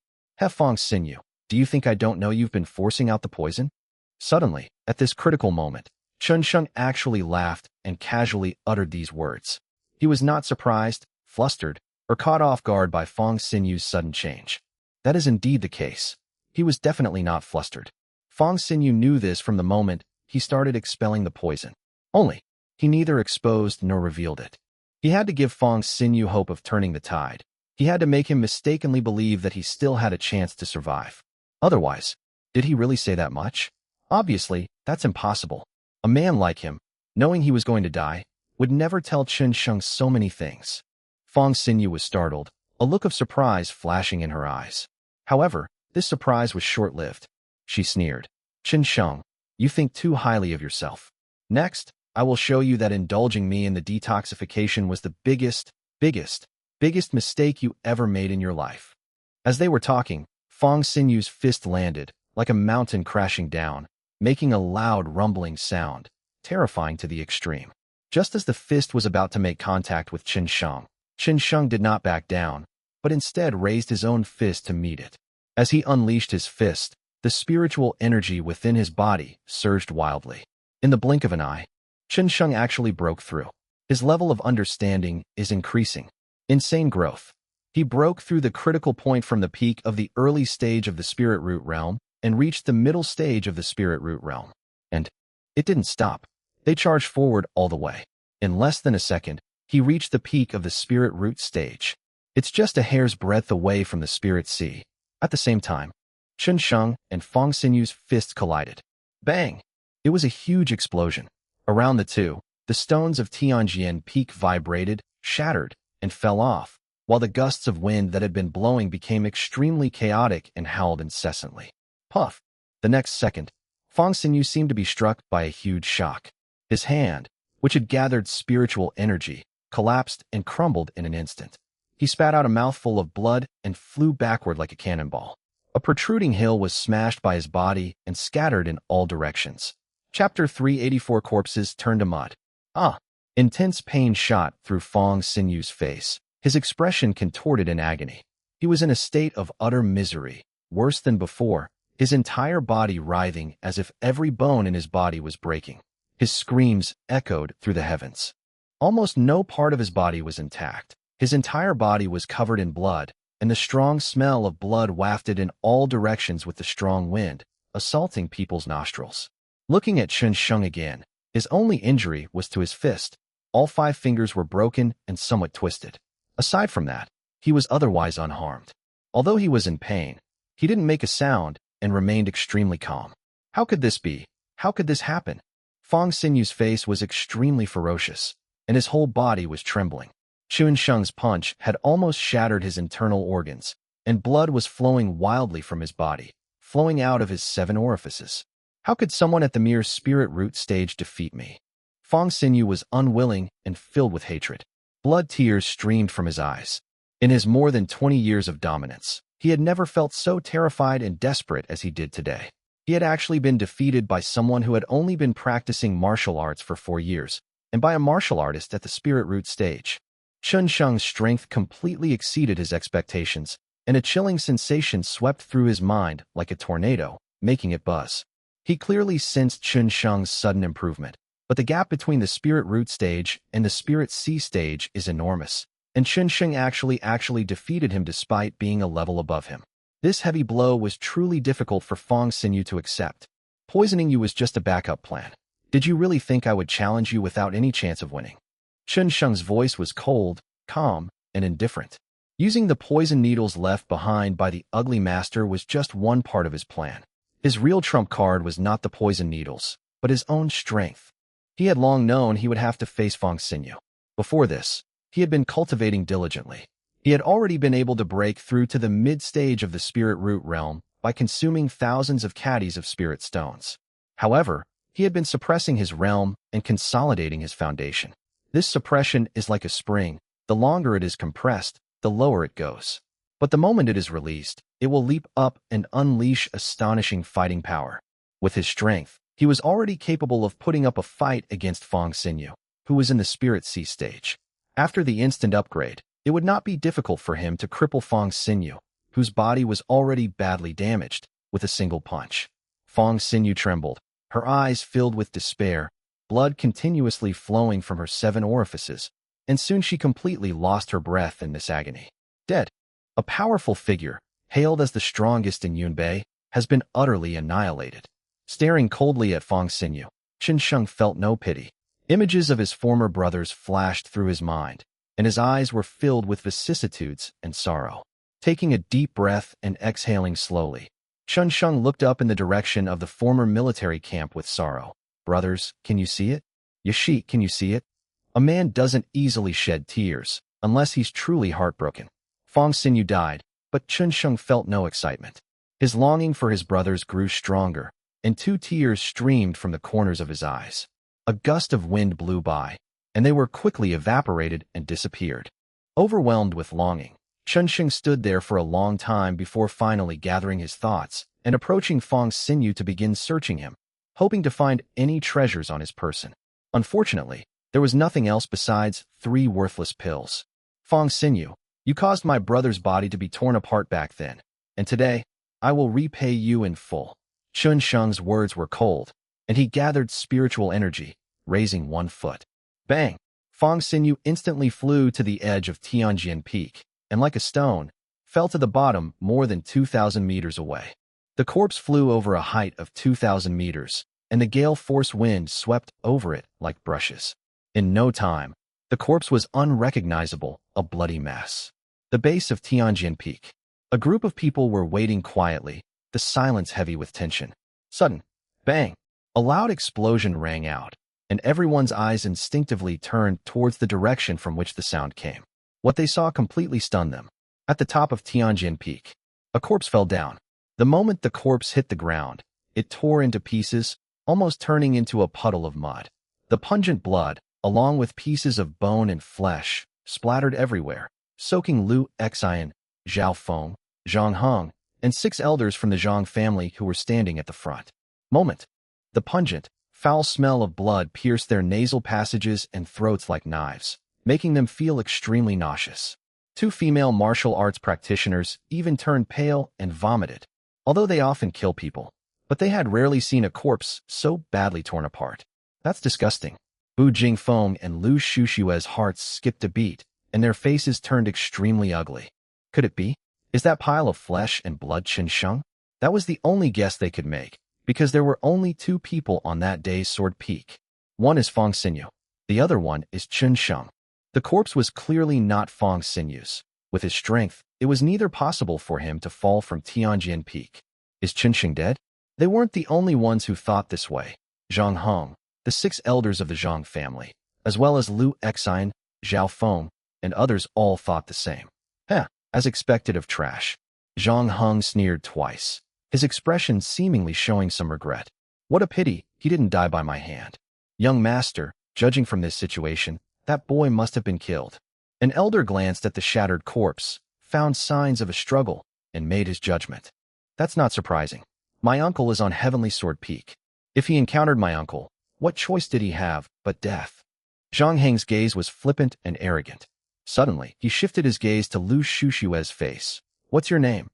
Fong Xinyu, do you think I don't know you've been forcing out the poison? Suddenly, at this critical moment, Chen Sheng actually laughed and casually uttered these words. He was not surprised, flustered, or caught off guard by Fong Xinyu's sudden change. That is indeed the case. He was definitely not flustered. Fong Xinyu knew this from the moment he started expelling the poison. Only, he neither exposed nor revealed it. He had to give Fong Xinyu hope of turning the tide. He had to make him mistakenly believe that he still had a chance to survive. Otherwise, did he really say that much? Obviously, that's impossible. A man like him, knowing he was going to die, would never tell Chen Sheng so many things. Fong Xinyu was startled, a look of surprise flashing in her eyes. However, this surprise was short-lived. She sneered. Chen Sheng, you think too highly of yourself. Next, I will show you that indulging me in the detoxification was the biggest mistake you ever made in your life. As they were talking, Fong Xinyu's fist landed, like a mountain crashing down, making a loud rumbling sound, terrifying to the extreme. Just as the fist was about to make contact with Chen Sheng did not back down, but instead raised his own fist to meet it. As he unleashed his fist, the spiritual energy within his body surged wildly. In the blink of an eye, Chen Sheng actually broke through. His level of understanding is increasing. Insane growth. He broke through the critical point from the peak of the early stage of the spirit root realm and reached the middle stage of the spirit root realm. And it didn't stop. They charged forward all the way. In less than a second, he reached the peak of the spirit root stage. It's just a hair's breadth away from the spirit sea. At the same time, Chen Sheng and Fong Xinyu's fists collided. Bang! It was a huge explosion. Around the two, the stones of Tianjian Peak vibrated, shattered, and fell off, while the gusts of wind that had been blowing became extremely chaotic and howled incessantly. Puff! The next second, Fong Xinyu seemed to be struck by a huge shock. His hand, which had gathered spiritual energy, collapsed and crumbled in an instant. He spat out a mouthful of blood and flew backward like a cannonball. A protruding hill was smashed by his body and scattered in all directions. Chapter 384 Corpses Turned to Mud. Intense pain shot through Fong Xinyu's face. His expression contorted in agony. He was in a state of utter misery, worse than before, his entire body writhing as if every bone in his body was breaking. His screams echoed through the heavens. Almost no part of his body was intact. His entire body was covered in blood, and the strong smell of blood wafted in all directions with the strong wind, assaulting people's nostrils. Looking at Chun Sheng again, his only injury was to his fist. All 5 fingers were broken and somewhat twisted. Aside from that, he was otherwise unharmed. Although he was in pain, he didn't make a sound and remained extremely calm. How could this be? How could this happen? Fong Xinyu's face was extremely ferocious, and his whole body was trembling. Chun Sheng's punch had almost shattered his internal organs, and blood was flowing wildly from his body, flowing out of his 7 orifices. How could someone at the mere spirit root stage defeat me? Fong Xinyu was unwilling and filled with hatred. Blood tears streamed from his eyes. In his more than 20 years of dominance, he had never felt so terrified and desperate as he did today. He had actually been defeated by someone who had only been practicing martial arts for 4 years, and by a martial artist at the spirit root stage. Chun Sheng's strength completely exceeded his expectations, and a chilling sensation swept through his mind like a tornado, making it buzz. He clearly sensed Chun Sheng's sudden improvement, but the gap between the spirit root stage and the spirit sea stage is enormous, and Chun Sheng actually defeated him despite being a level above him. This heavy blow was truly difficult for Fong Xinyu to accept. Poisoning you was just a backup plan. Did you really think I would challenge you without any chance of winning? Chun Sheng's voice was cold, calm, and indifferent. Using the poison needles left behind by the ugly master was just one part of his plan. His real trump card was not the poison needles, but his own strength. He had long known he would have to face Fong Xinyu. Before this, he had been cultivating diligently. He had already been able to break through to the mid-stage of the spirit root realm by consuming thousands of caddies of spirit stones. However, he had been suppressing his realm and consolidating his foundation. This suppression is like a spring. The longer it is compressed, the lower it goes. But the moment it is released, it will leap up and unleash astonishing fighting power. With his strength, he was already capable of putting up a fight against Fong Xinyu, who was in the spirit sea stage. After the instant upgrade, it would not be difficult for him to cripple Fong Xinyu, whose body was already badly damaged, with a single punch. Fong Xinyu trembled, her eyes filled with despair, blood continuously flowing from her 7 orifices, and soon she completely lost her breath in this agony. Dead. A powerful figure, hailed as the strongest in Yunbei, has been utterly annihilated. Staring coldly at Fong Xinyu, Chun Sheng felt no pity. Images of his former brothers flashed through his mind, and his eyes were filled with vicissitudes and sorrow. Taking a deep breath and exhaling slowly, Chun Sheng looked up in the direction of the former military camp with sorrow. Brothers, can you see it? Yashi, can you see it? A man doesn't easily shed tears, unless he's truly heartbroken. Fong Xinyu died, but Chun Sheng felt no excitement. His longing for his brothers grew stronger, and 2 tears streamed from the corners of his eyes. A gust of wind blew by, and they were quickly evaporated and disappeared. Overwhelmed with longing, Chun Sheng stood there for a long time before finally gathering his thoughts and approaching Fong Xinyu to begin searching him, hoping to find any treasures on his person. Unfortunately, there was nothing else besides 3 worthless pills. Fong Xinyu, you caused my brother's body to be torn apart back then, and today, I will repay you in full. Chun Sheng's words were cold, and he gathered spiritual energy, raising 1 foot. Bang! Fong Xinyu instantly flew to the edge of Tianjin Peak, and like a stone, fell to the bottom more than 2,000 meters away. The corpse flew over a height of 2,000 meters, and the gale-force wind swept over it like brushes. In no time, the corpse was unrecognizable, a bloody mess. The base of Tianjin Peak. A group of people were waiting quietly, the silence heavy with tension. Sudden, bang! A loud explosion rang out, and everyone's eyes instinctively turned towards the direction from which the sound came. What they saw completely stunned them. At the top of Tianjin Peak, a corpse fell down. The moment the corpse hit the ground, it tore into pieces, almost turning into a puddle of mud. The pungent blood, along with pieces of bone and flesh, splattered everywhere, soaking Lu Xian, Zhao Feng, Zhang Heng, and 6 elders from the Zhang family who were standing at the front. The pungent, foul smell of blood pierced their nasal passages and throats like knives, making them feel extremely nauseous. 2 female martial arts practitioners even turned pale and vomited, although they often kill people, but they had rarely seen a corpse so badly torn apart. That's disgusting. Bu Jingfeng and Lu Shushue's hearts skipped a beat, and their faces turned extremely ugly. Could it be? Is that pile of flesh and blood Chen Sheng? That was the only guess they could make, because there were only 2 people on that day's Sword Peak. One is Feng Xinyu. The other one is Chen Sheng. The corpse was clearly not Feng Xinyu's. With his strength, it was neither possible for him to fall from Tianjin Peak. Is Chen Sheng dead? They weren't the only ones who thought this way. Zhang Heng, the 6 elders of the Zhang family, as well as Lu Xian, Zhao Feng, and others all thought the same. As expected of trash. Zhang Heng sneered twice, his expression seemingly showing some regret. What a pity he didn't die by my hand. Young master, judging from this situation, that boy must have been killed. An elder glanced at the shattered corpse, found signs of a struggle, and made his judgment. That's not surprising. My uncle is on Heavenly Sword Peak. If he encountered my uncle, what choice did he have but death? Zhang Heng's gaze was flippant and arrogant. Suddenly, he shifted his gaze to Lu Shushue's face. What's your name?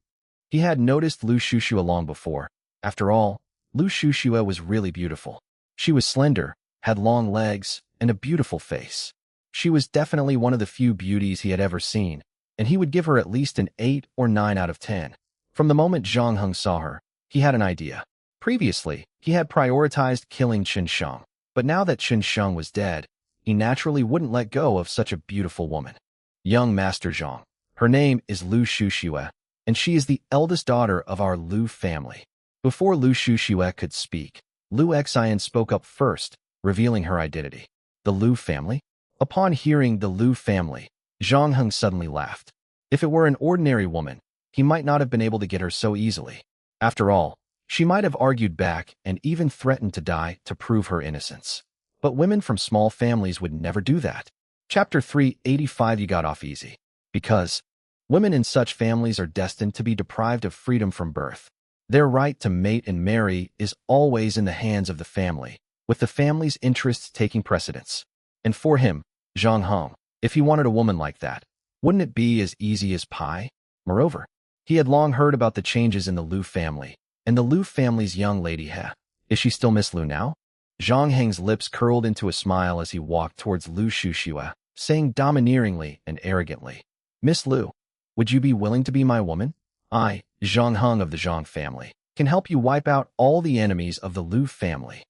He had noticed Lu Shushue long before. After all, Lu Shushue was really beautiful. She was slender, had long legs, and a beautiful face. She was definitely one of the few beauties he had ever seen, and he would give her at least an 8 or 9 out of 10. From the moment Zhang Heng saw her, he had an idea. Previously, he had prioritized killing Chen Sheng, but now that Chen Sheng was dead, he naturally wouldn't let go of such a beautiful woman. Young Master Zhang. Her name is Lu Shushue, and she is the eldest daughter of our Lu family. Before Lu Shushue could speak, Lu Xian spoke up first, revealing her identity. The Lu family? Upon hearing the Lu family, Zhang Heng suddenly laughed. If it were an ordinary woman, he might not have been able to get her so easily. After all, she might have argued back and even threatened to die to prove her innocence. But women from small families would never do that. Chapter 385. You got off easy. Because women in such families are destined to be deprived of freedom from birth. Their right to mate and marry is always in the hands of the family, with the family's interests taking precedence. And for him, Zhang Heng, if he wanted a woman like that, wouldn't it be as easy as pie? Moreover, he had long heard about the changes in the Lu family, and the Lu family's young lady Is she still Miss Lu now? Zhang Heng's lips curled into a smile as he walked towards Lu Shushue, saying domineeringly and arrogantly, Miss Lu, would you be willing to be my woman? I, Zhang Heng of the Zhang family, can help you wipe out all the enemies of the Lu family.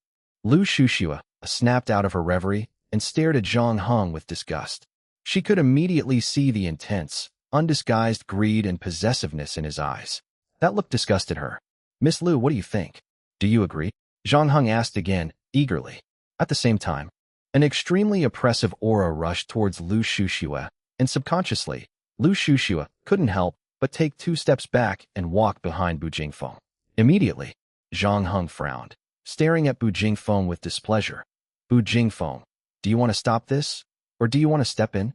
Lu Shushue snapped out of her reverie and stared at Zhang Heng with disgust. She could immediately see the intense, undisguised greed and possessiveness in his eyes. That look disgusted her. Miss Lu, what do you think? Do you agree? Zhang Heng asked again, eagerly. At the same time, an extremely oppressive aura rushed towards Lu Shushue, and subconsciously, Lu Shushue couldn't help but take 2 steps back and walk behind Bu Jingfeng. Immediately, Zhang Heng frowned, staring at Bu Jingfeng with displeasure. Bu Jingfeng, do you want to stop this? Or do you want to step in?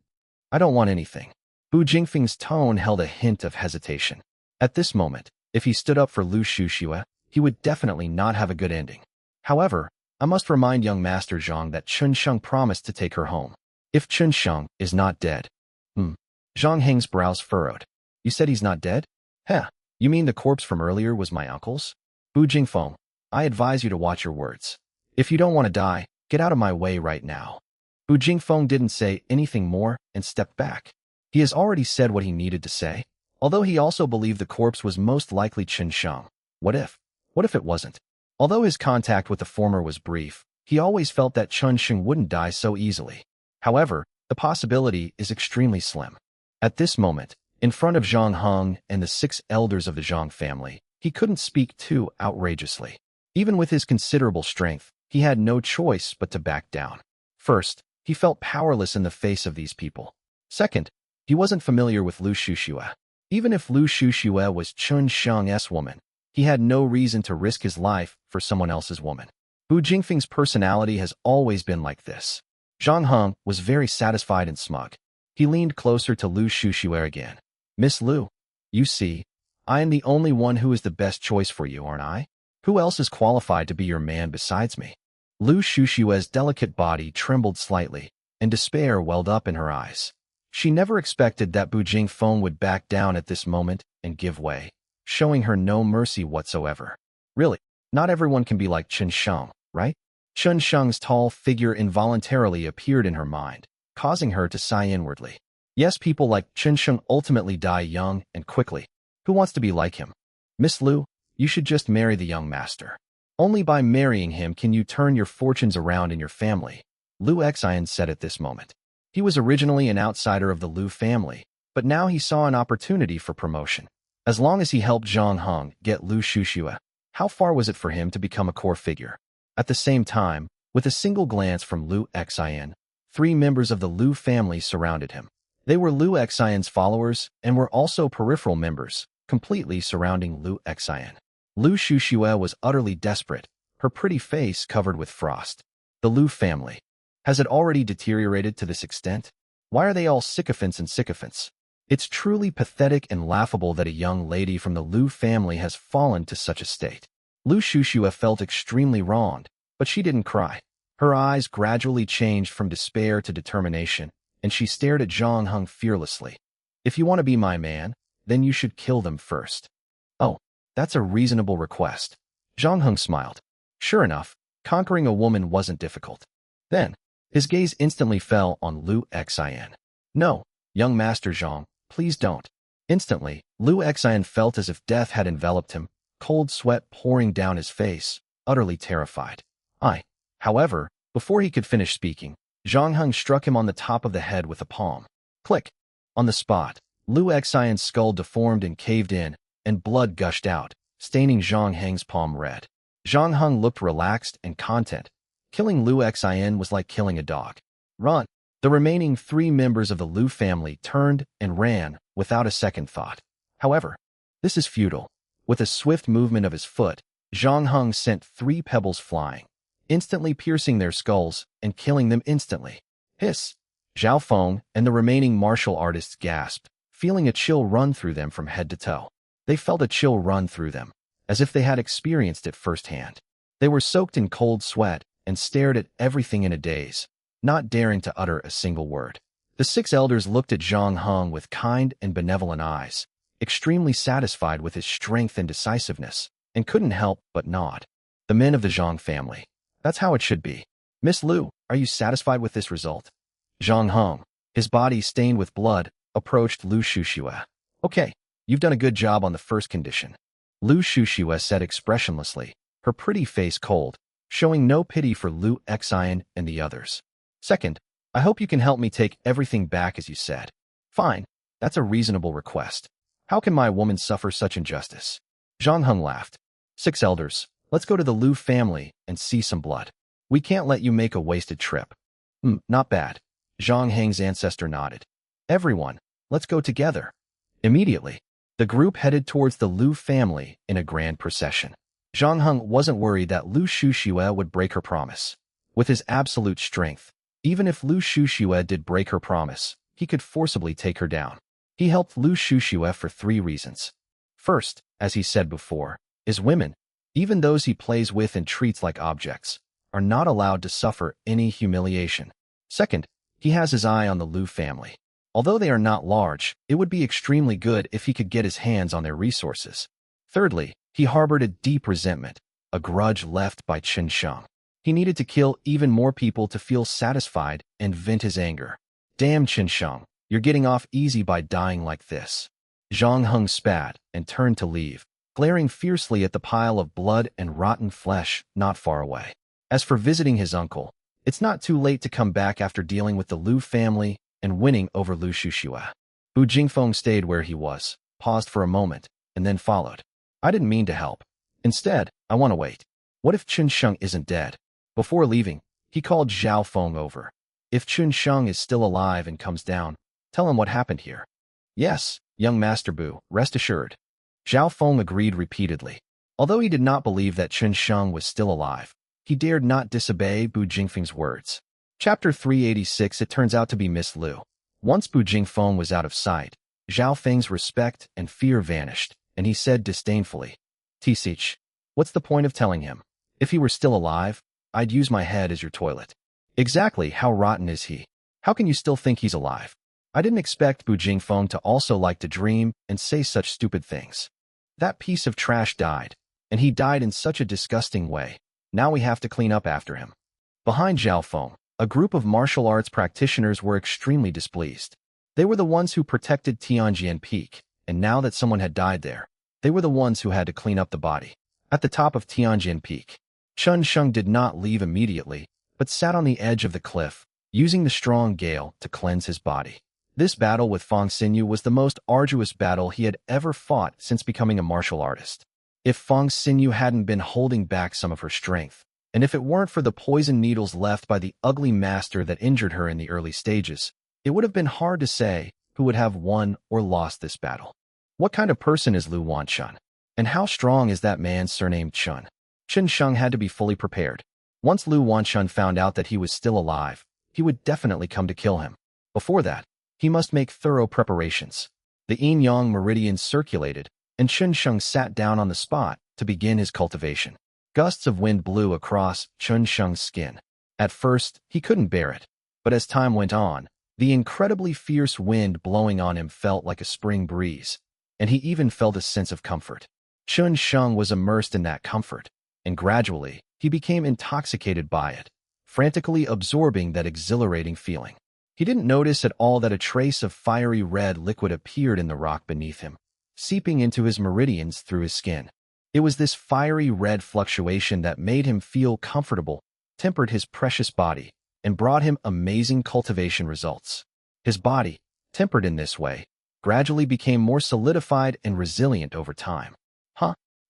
I don't want anything. Bu Jingfeng's tone held a hint of hesitation. At this moment, if he stood up for Lu Shushue, he would definitely not have a good ending. However, I must remind young Master Zhang that Chen Sheng promised to take her home. If Chen Sheng is not dead. Zhang Heng's brows furrowed. You said he's not dead? You mean the corpse from earlier was my uncle's? Bu Jingfeng, I advise you to watch your words. If you don't want to die, get out of my way right now. Bu Jingfeng didn't say anything more and stepped back. He has already said what he needed to say, although he also believed the corpse was most likely Chen Sheng. What if? What if it wasn't? Although his contact with the former was brief, he always felt that Chen Sheng wouldn't die so easily. However, the possibility is extremely slim. At this moment, in front of Zhang Heng and the 6 elders of the Zhang family, he couldn't speak too outrageously. Even with his considerable strength, he had no choice but to back down. First, he felt powerless in the face of these people. Second, he He wasn't familiar with Lu Shushue. Even if Lu Shushue was Chun Sheng's woman, he had no reason to risk his life for someone else's woman. Bu Jingfeng's personality has always been like this. Zhang Heng was very satisfied and smug. He leaned closer to Lu Shushue again. Miss Lu, you see, I am the only one who is the best choice for you, aren't I? Who else is qualified to be your man besides me? Lu Shushue's delicate body trembled slightly, and despair welled up in her eyes. She never expected that Bu Jingfeng would back down at this moment and give way, showing her no mercy whatsoever. Really, not everyone can be like Chen Sheng, right? Chen Sheng's tall figure involuntarily appeared in her mind, causing her to sigh inwardly. Yes, people like Chen Sheng ultimately die young and quickly. Who wants to be like him? Miss Lu, you should just marry the young master. Only by marrying him can you turn your fortunes around in your family, Lu Xian said at this moment. He was originally an outsider of the Lu family, but now he saw an opportunity for promotion. As long as he helped Zhang Heng get Lu Shushue, how far was it for him to become a core figure? At the same time, with a single glance from Lu Xian, 3 members of the Lu family surrounded him. They were Lu Xian's followers and were also peripheral members, completely surrounding Lu Xian. Lu Shushue was utterly desperate, her pretty face covered with frost. The Lu family. Has it already deteriorated to this extent? Why are they all sycophants and sycophants? It's truly pathetic and laughable that a young lady from the Lu family has fallen to such a state. Lu Shushue felt extremely wronged, but she didn't cry. Her eyes gradually changed from despair to determination, and she stared at Zhang Heng fearlessly. If you want to be my man, then you should kill them first. Oh, that's a reasonable request. Zhang Heng smiled. Sure enough, conquering a woman wasn't difficult. Then, his gaze instantly fell on Lu Xian. No, young Master Zhang, please don't. Instantly, Lu Xian felt as if death had enveloped him, cold sweat pouring down his face, utterly terrified. However, before he could finish speaking, Zhang Heng struck him on the top of the head with a palm. Click! On the spot, Lu Xian's skull deformed and caved in, and blood gushed out, staining Zhang Heng's palm red. Zhang Heng looked relaxed and content. Killing Lu Xian was like killing a dog. Run! The remaining 3 members of the Lu family turned and ran without a second thought. However, this is futile. With a swift movement of his foot, Zhang Heng sent 3 pebbles flying, instantly piercing their skulls and killing them instantly. Hiss! Zhao Feng and the remaining martial artists gasped, feeling a chill run through them from head to toe. They felt a chill run through them, as if they had experienced it firsthand. They were soaked in cold sweat and stared at everything in a daze, not daring to utter a single word. The 6 elders looked at Zhang Heng with kind and benevolent eyes, extremely satisfied with his strength and decisiveness, and couldn't help but nod. The men of the Zhang family. That's how it should be. Miss Lu, are you satisfied with this result? Zhang Heng, his body stained with blood, approached Lu Shushue. Okay, you've done a good job on the first condition. Lu Shushue said expressionlessly, her pretty face cold, showing no pity for Lu Xian and the others. Second, I hope you can help me take everything back as you said. Fine, that's a reasonable request. How can my woman suffer such injustice? Zhang Heng laughed. 6 elders, let's go to the Lu family and see some blood. We can't let you make a wasted trip. Not bad. Zhang Heng's ancestor nodded. Everyone, let's go together. Immediately, the group headed towards the Lu family in a grand procession. Zhang Heng wasn't worried that Lu Shushue would break her promise. With his absolute strength, even if Lu Shushue did break her promise, he could forcibly take her down. He helped Lu Shushue for 3 reasons. First, as he said before, is women, even those he plays with and treats like objects, are not allowed to suffer any humiliation. Second, he has his eye on the Lu family. Although they are not large, it would be extremely good if he could get his hands on their resources. Thirdly, he harbored a deep resentment, a grudge left by Chen Sheng. He needed to kill even more people to feel satisfied and vent his anger. Damn Chen Sheng, you're getting off easy by dying like this. Zhang Heng spat and turned to leave, glaring fiercely at the pile of blood and rotten flesh not far away. As for visiting his uncle, it's not too late to come back after dealing with the Lu family and winning over Lu Shushue. Bu Jingfeng stayed where he was, paused for a moment, and then followed. I didn't mean to help. Instead, I want to wait. What if Chen Sheng isn't dead? Before leaving, he called Zhao Feng over. If Chen Sheng is still alive and comes down, Tell him what happened here. Yes, young Master Bu, rest assured. Zhao Feng agreed repeatedly. Although he did not believe that Chen Sheng was still alive, he dared not disobey Bu Jingfeng's words. Chapter 386. It turns out to be Miss Liu. Once Bu Jingfeng was out of sight, Zhao Feng's respect and fear vanished, and he said disdainfully, "Tisich, what's the point of telling him? If he were still alive, I'd use my head as your toilet." Exactly how rotten is he? How can you still think he's alive? I didn't expect Bu Jingfeng to also like to dream and say such stupid things. That piece of trash died, and he died in such a disgusting way. Now we have to clean up after him. Behind Zhao Feng, a group of martial arts practitioners were extremely displeased. They were the ones who protected Tianjian Peak, and now that someone had died there, they were the ones who had to clean up the body. At the top of Tianjian Peak, Chen Sheng did not leave immediately, but sat on the edge of the cliff, using the strong gale to cleanse his body. This battle with Fang Xinyu was the most arduous battle he had ever fought since becoming a martial artist. If Fang Xinyu hadn't been holding back some of her strength, and if it weren't for the poison needles left by the ugly master that injured her in the early stages, it would have been hard to say who would have won or lost this battle. What kind of person is Lu Wanchun? And how strong is that man surnamed Chun? Chen Sheng had to be fully prepared. Once Lu Wanchun found out that he was still alive, he would definitely come to kill him. Before that, he must make thorough preparations. The yin-yang meridian circulated, and Chen Sheng sat down on the spot to begin his cultivation. Gusts of wind blew across Chen Sheng's skin. At first, he couldn't bear it, but as time went on, the incredibly fierce wind blowing on him felt like a spring breeze, and he even felt a sense of comfort. Chen Sheng was immersed in that comfort, and gradually, he became intoxicated by it, frantically absorbing that exhilarating feeling. He didn't notice at all that a trace of fiery red liquid appeared in the rock beneath him, seeping into his meridians through his skin. It was this fiery red fluctuation that made him feel comfortable, tempered his precious body, and brought him amazing cultivation results. His body, tempered in this way, gradually became more solidified and resilient over time.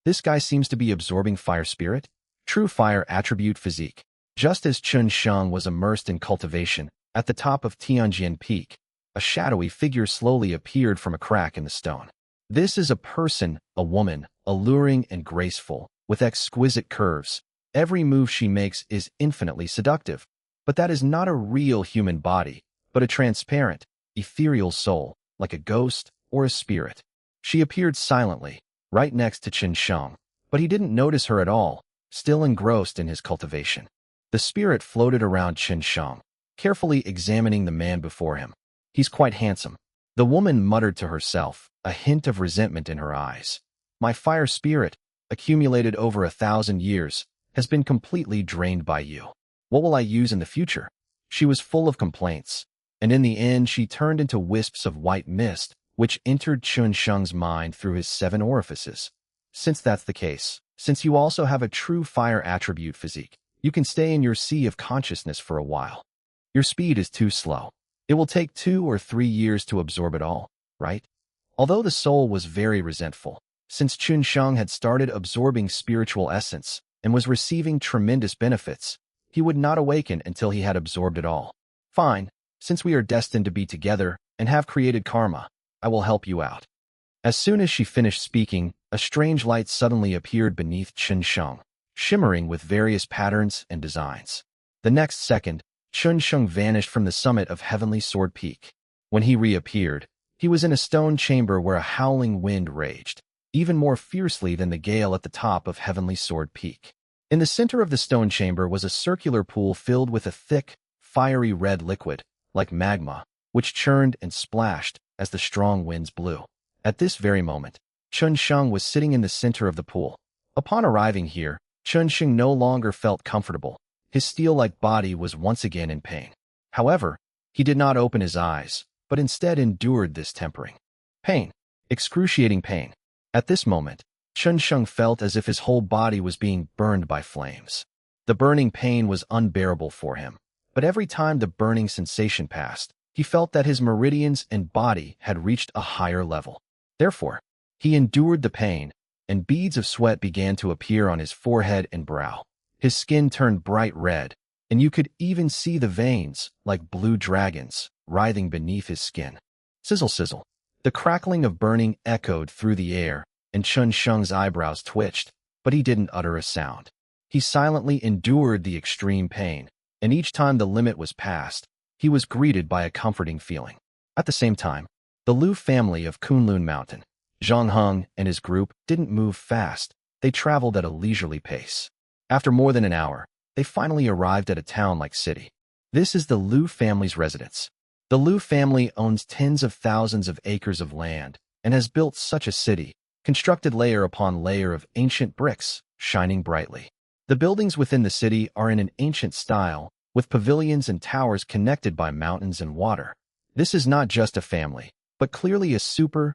This guy seems to be absorbing fire spirit, true fire attribute physique. Just as Chen Sheng was immersed in cultivation, at the top of Tianjian Peak, a shadowy figure slowly appeared from a crack in the stone. This is a person, a woman, alluring and graceful, with exquisite curves. Every move she makes is infinitely seductive. But that is not a real human body, but a transparent, ethereal soul, like a ghost or a spirit. She appeared silently, right next to Chen Sheng, but he didn't notice her at all, still engrossed in his cultivation. The spirit floated around Chen Sheng, carefully examining the man before him. He's quite handsome. The woman muttered to herself, a hint of resentment in her eyes. My fire spirit, accumulated over 1,000 years, has been completely drained by you. What will I use in the future? She was full of complaints, and in the end she turned into wisps of white mist, which entered Chen Sheng's mind through his 7 orifices. Since that's the case, since you also have a true fire attribute physique, you can stay in your sea of consciousness for a while. Your speed is too slow. It will take 2 or 3 years to absorb it all, right? Although the soul was very resentful, since Chen Sheng had started absorbing spiritual essence and was receiving tremendous benefits, he would not awaken until he had absorbed it all. Fine, since we are destined to be together and have created karma, I will help you out. As soon as she finished speaking, a strange light suddenly appeared beneath Chen Sheng, shimmering with various patterns and designs. The next second, Chen Sheng vanished from the summit of Heavenly Sword Peak. When he reappeared, he was in a stone chamber where a howling wind raged, even more fiercely than the gale at the top of Heavenly Sword Peak. In the center of the stone chamber was a circular pool filled with a thick, fiery red liquid, like magma, which churned and splashed as the strong winds blew. At this very moment, Chen Sheng was sitting in the center of the pool. Upon arriving here, Chen Sheng no longer felt comfortable. His steel-like body was once again in pain. However, he did not open his eyes, but instead endured this tempering. Pain. Excruciating pain. At this moment, Chen Sheng felt as if his whole body was being burned by flames. The burning pain was unbearable for him, but every time the burning sensation passed, he felt that his meridians and body had reached a higher level. Therefore, he endured the pain, and beads of sweat began to appear on his forehead and brow. His skin turned bright red, and you could even see the veins, like blue dragons, writhing beneath his skin. Sizzle sizzle. The crackling of burning echoed through the air, and Chun Sheng's eyebrows twitched, but he didn't utter a sound. He silently endured the extreme pain, and each time the limit was passed, he was greeted by a comforting feeling. At the same time, the Liu family of Kunlun Mountain, Zhang Heng and his group didn't move fast. They traveled at a leisurely pace. After more than an hour, they finally arrived at a town-like city. This is the Liu family's residence. The Liu family owns tens of thousands of acres of land and has built such a city, constructed layer upon layer of ancient bricks, shining brightly. The buildings within the city are in an ancient style, with pavilions and towers connected by mountains and water. This is not just a family, but clearly a super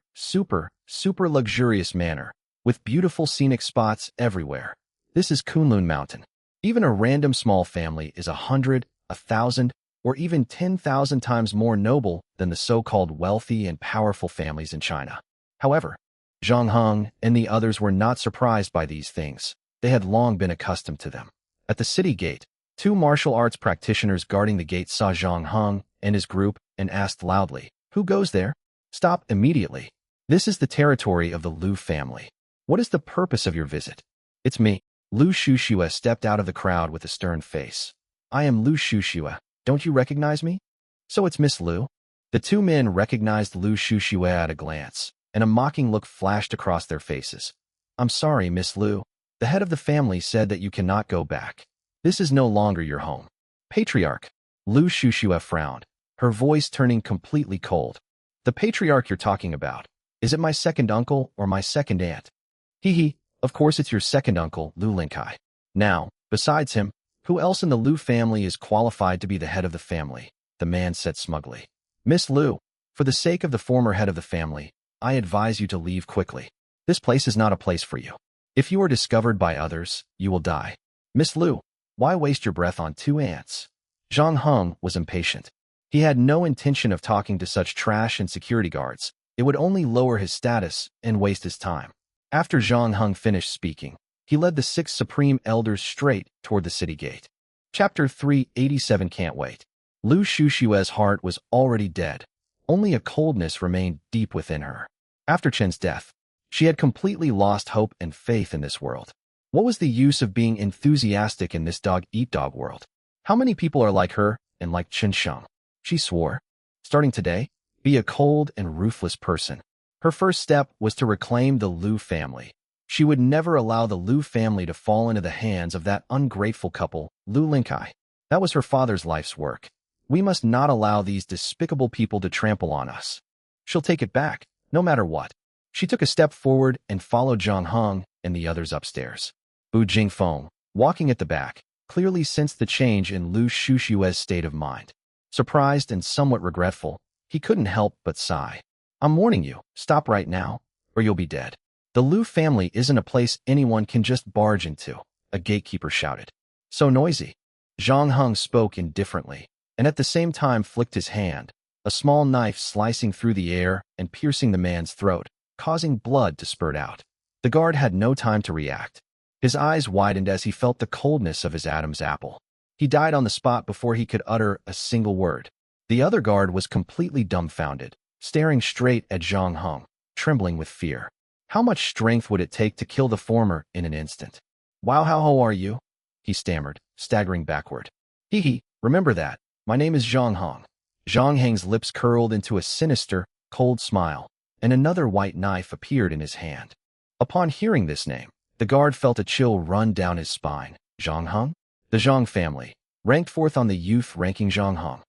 luxurious manor, with beautiful scenic spots everywhere. This is Kunlun Mountain. Even a random small family is 100, 1,000, or even 10,000 times more noble than the so-called wealthy and powerful families in China. However, Zhang Heng and the others were not surprised by these things. They had long been accustomed to them. At the city gate, two martial arts practitioners guarding the gate saw Zhang Heng and his group and asked loudly, "Who goes there? Stop immediately. This is the territory of the Liu family. What is the purpose of your visit?" "It's me." Liu Shushua stepped out of the crowd with a stern face. "I am Liu Shushua. Don't you recognize me?" "So it's Miss Liu?" The two men recognized Liu Shushua at a glance, and a mocking look flashed across their faces. "I'm sorry, Miss Liu. The head of the family said that you cannot go back. This is no longer your home." "Patriarch." Liu Shushua frowned, her voice turning completely cold. "The patriarch you're talking about. Is it my second uncle or my second aunt?" "Hee, of course it's your second uncle, Liu Linkai. Now, besides him, who else in the Liu family is qualified to be the head of the family?" the man said smugly. "Miss Liu, for the sake of the former head of the family, I advise you to leave quickly. This place is not a place for you. If you are discovered by others, you will die." "Miss Liu, why waste your breath on two ants?" Zhang Heng was impatient. He had no intention of talking to such trash and security guards. It would only lower his status and waste his time. After Zhang Heng finished speaking, he led the 6 supreme elders straight toward the city gate. Chapter 387 Can't Wait. Liu Shushua's heart was already dead. Only a coldness remained deep within her. After Chen's death, she had completely lost hope and faith in this world. What was the use of being enthusiastic in this dog-eat-dog world? How many people are like her and like Chen Sheng? She swore, starting today, be a cold and ruthless person. Her first step was to reclaim the Liu family. She would never allow the Liu family to fall into the hands of that ungrateful couple, Liu Linkai. That was her father's life's work. We must not allow these despicable people to trample on us. She'll take it back, no matter what. She took a step forward and followed Zhang Heng and the others upstairs. Bu Jingfeng, walking at the back, clearly sensed the change in Liu Shushua's state of mind. Surprised and somewhat regretful, he couldn't help but sigh. "I'm warning you, stop right now, or you'll be dead. The Liu family isn't a place anyone can just barge into," a gatekeeper shouted. "So noisy." Zhang Heng spoke indifferently, and at the same time flicked his hand, a small knife slicing through the air and piercing the man's throat, causing blood to spurt out. The guard had no time to react. His eyes widened as he felt the coldness of his Adam's apple. He died on the spot before he could utter a single word. The other guard was completely dumbfounded, staring straight at Zhang Heng, trembling with fear. How much strength would it take to kill the former in an instant? "Wow, how are you?" he stammered, staggering backward. "Hee, remember that. My name is Zhang Heng." Zhang Heng's lips curled into a sinister, cold smile, and another white knife appeared in his hand. Upon hearing this name, the guard felt a chill run down his spine. Zhang Heng? The Zhang family, ranked 4th on the youth ranking Zhang Heng.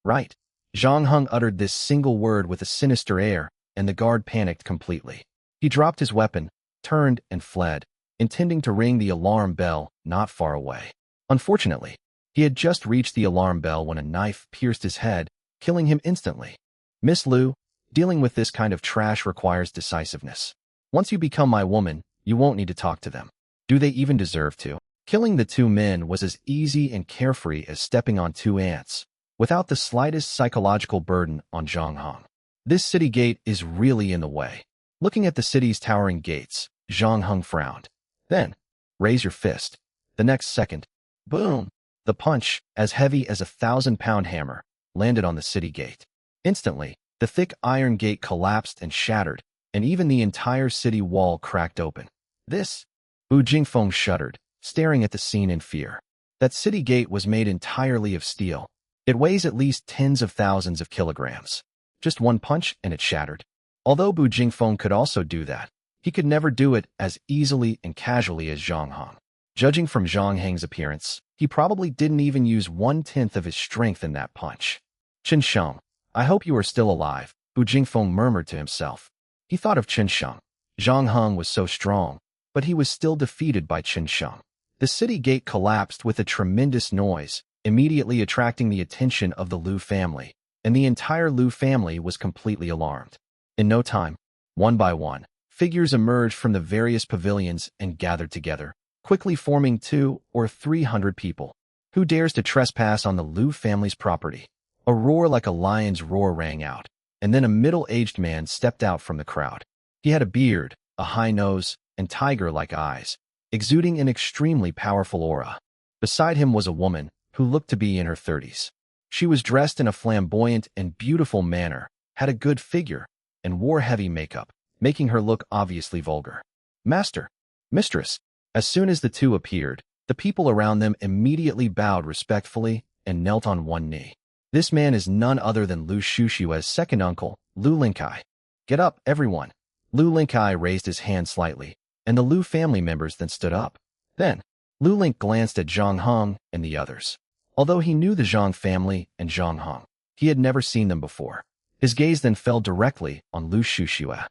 Right. Zhang Heng uttered this single word with a sinister air, and the guard panicked completely. He dropped his weapon, turned, and fled, intending to ring the alarm bell not far away. Unfortunately, he had just reached the alarm bell when a knife pierced his head, killing him instantly. "Miss Liu, dealing with this kind of trash requires decisiveness. Once you become my woman, you won't need to talk to them. Do they even deserve to?" Killing the two men was as easy and carefree as stepping on two ants, without the slightest psychological burden on Zhang Heng. This city gate is really in the way. Looking at the city's towering gates, Zhang Heng frowned. Then, raise your fist. The next second, boom! The punch, as heavy as a 1,000-pound hammer, landed on the city gate. Instantly, The thick iron gate collapsed and shattered, and even the entire city wall cracked open. This? Wu Jingfeng shuddered, staring at the scene in fear. That city gate was made entirely of steel. It weighs at least tens of thousands of kilograms. Just one punch and it shattered. Although Bu Jingfeng could also do that, he could never do it as easily and casually as Zhang Hong. Judging from Zhang Heng's appearance, he probably didn't even use 1/10 of his strength in that punch. Chen Sheng, I hope you are still alive, Bu Jingfeng murmured to himself. He thought of Chen Sheng. Zhang Heng was so strong, but he was still defeated by Chen Sheng. The city gate collapsed with a tremendous noise, immediately attracting the attention of the Liu family, and the entire Liu family was completely alarmed. In no time, one by one, figures emerged from the various pavilions and gathered together, quickly forming 200 or 300 people. Who dares to trespass on the Liu family's property? A roar like a lion's roar rang out, and then a middle-aged man stepped out from the crowd. He had a beard, a high nose, and tiger-like eyes, exuding an extremely powerful aura. Beside him was a woman who looked to be in her 30s. She was dressed in a flamboyant and beautiful manner, had a good figure, and wore heavy makeup, making her look obviously vulgar. Master, mistress. As soon as the two appeared, the people around them immediately bowed respectfully and knelt on one knee. This man is none other than Lu Shushua's second uncle, Lu Linkai. Get up, everyone. Lu Linkai raised his hand slightly, and the Lu family members then stood up. Then, Lu Link glanced at Zhang Hong and the others. Although he knew the Zhang family and Zhang Hong, he had never seen them before. His gaze then fell directly on Lu Shushua.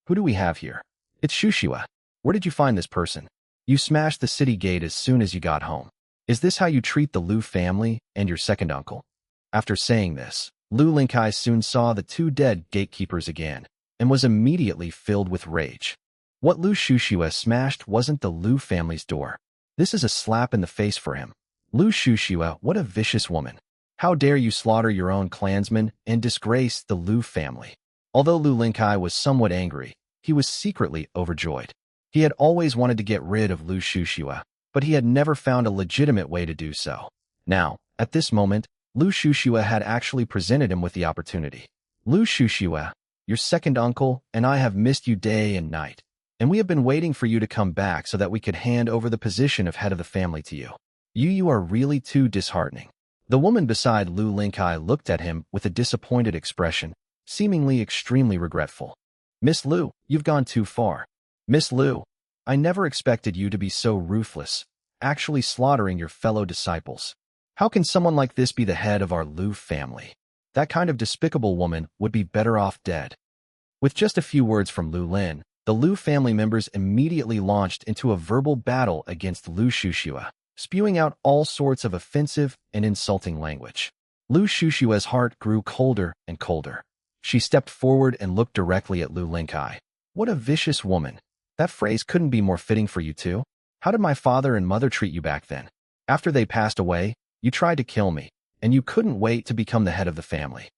Who do we have here? It's Shushua. Where did you find this person? You smashed the city gate as soon as you got home. Is this how you treat the Lu family and your second uncle? After saying this, Lu Linkai soon saw the two dead gatekeepers again, and was immediately filled with rage. What Lu Shushua smashed wasn't the Lu family's door. This is a slap in the face for him. Lu Shushua, what a vicious woman. How dare you slaughter your own clansmen and disgrace the Lu family? Although Lu Linkai was somewhat angry, he was secretly overjoyed. He had always wanted to get rid of Lu Shushua, but he had never found a legitimate way to do so. Now, at this moment, Lu Shushua had actually presented him with the opportunity. Lu Shushua, your second uncle and I have missed you day and night, and we have been waiting for you to come back so that we could hand over the position of head of the family to you. You are really too disheartening. The woman beside Lu Linkai looked at him with a disappointed expression, seemingly extremely regretful. Miss Lu, you've gone too far. Miss Lu, I never expected you to be so ruthless, actually slaughtering your fellow disciples. How can someone like this be the head of our Lu family? That kind of despicable woman would be better off dead. With just a few words from Lu Lin, the Lu family members immediately launched into a verbal battle against Lu Shushua, spewing out all sorts of offensive and insulting language. Lu Shushua's heart grew colder and colder. She stepped forward and looked directly at Lu Linkai. What a vicious woman. That phrase couldn't be more fitting for you two. How did my father and mother treat you back then? After they passed away, you tried to kill me, and you couldn't wait to become the head of the family.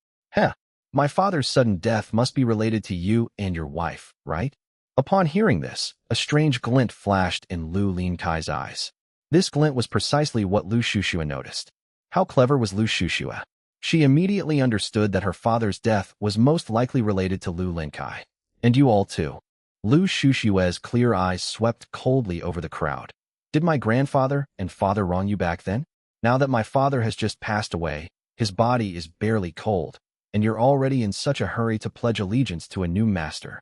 My father's sudden death must be related to you and your wife, right? Upon hearing this, a strange glint flashed in Lu Linkai's eyes. This glint was precisely what Lu Shushua noticed. How clever was Lu Shushua? She immediately understood that her father's death was most likely related to Lu Linkai. And you all too. Lu Shushua's clear eyes swept coldly over the crowd. Did my grandfather and father wrong you back then? Now that my father has just passed away, his body is barely cold, and you're already in such a hurry to pledge allegiance to a new master.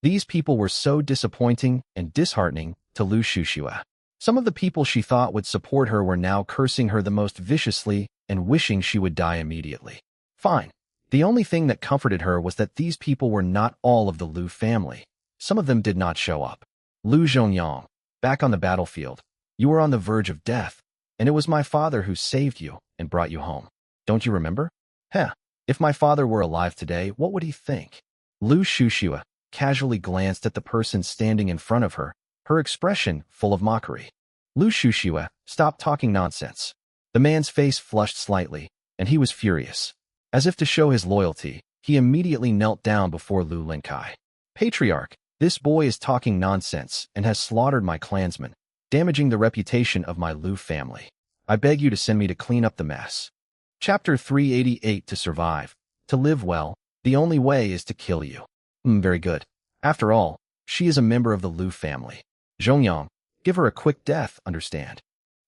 These people were so disappointing and disheartening to Lu Shushua. Some of the people she thought would support her were now cursing her the most viciously and wishing she would die immediately. Fine. The only thing that comforted her was that these people were not all of the Lu family. Some of them did not show up. Lu Zhongyang, back on the battlefield. You were on the verge of death, and it was my father who saved you and brought you home. Don't you remember? If my father were alive today, what would he think? Lu Shushua casually glanced at the person standing in front of her, her expression full of mockery. Lu Shushua, stop talking nonsense. The man's face flushed slightly, and he was furious. As if to show his loyalty, he immediately knelt down before Lu Linkai. Patriarch, this boy is talking nonsense and has slaughtered my clansmen, damaging the reputation of my Lu family. I beg you to send me to clean up the mess. Chapter 388 To survive, to live well, The only way is to kill you. Very good. After all, she is a member of the Lu family. Zhongyang, give her a quick death, understand?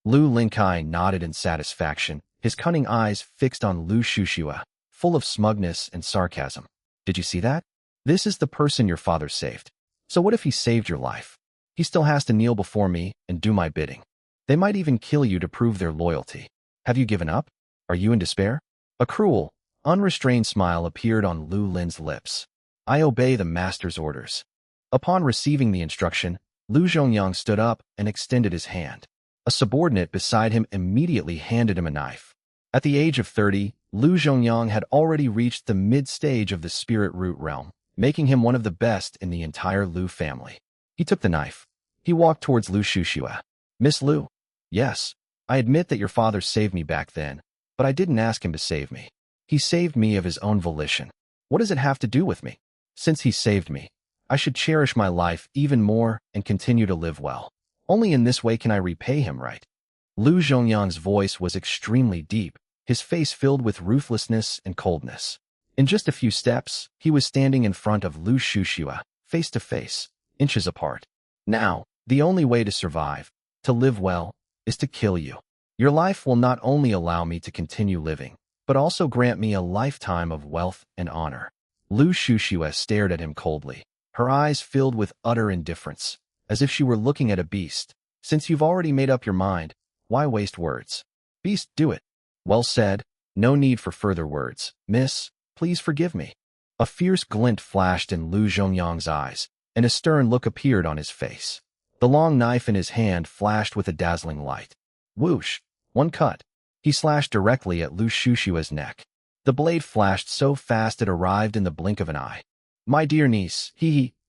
Lu Linkai nodded in satisfaction, his cunning eyes fixed on Lu Shushua, full of smugness and sarcasm. Did you see that? This is the person your father saved. So what if he saved your life? He still has to kneel before me and do my bidding. They might even kill you to prove their loyalty. Have you given up? Are you in despair? A cruel, unrestrained smile appeared on Lu Lin's lips. I obey the master's orders. Upon receiving the instruction, Lu Zhongyang stood up and extended his hand. A subordinate beside him immediately handed him a knife. At the age of 30, Lu Zhongyang had already reached the mid-stage of the spirit root realm, making him one of the best in the entire Lu family. He took the knife. He walked towards Lu Shushua. Miss Lu. Yes, I admit that your father saved me back then, but I didn't ask him to save me. He saved me of his own volition. What does it have to do with me? Since he saved me, I should cherish my life even more and continue to live well. Only in this way can I repay him, right? Lu Zhongyang's voice was extremely deep, his face filled with ruthlessness and coldness. In just a few steps, he was standing in front of Lu Shushua, face to face, inches apart. Now, the only way to survive, to live well, is to kill you. Your life will not only allow me to continue living, but also grant me a lifetime of wealth and honor. Lu Shushua stared at him coldly, her eyes filled with utter indifference, as if she were looking at a beast. Since you've already made up your mind, why waste words? Beast, do it. Well said. No need for further words. Miss, please forgive me. A fierce glint flashed in Lu Zhongyang's eyes, and a stern look appeared on his face. The long knife in his hand flashed with a dazzling light. Whoosh! One cut. He slashed directly at Lu Shushua's neck. The blade flashed so fast it arrived in the blink of an eye. My dear niece,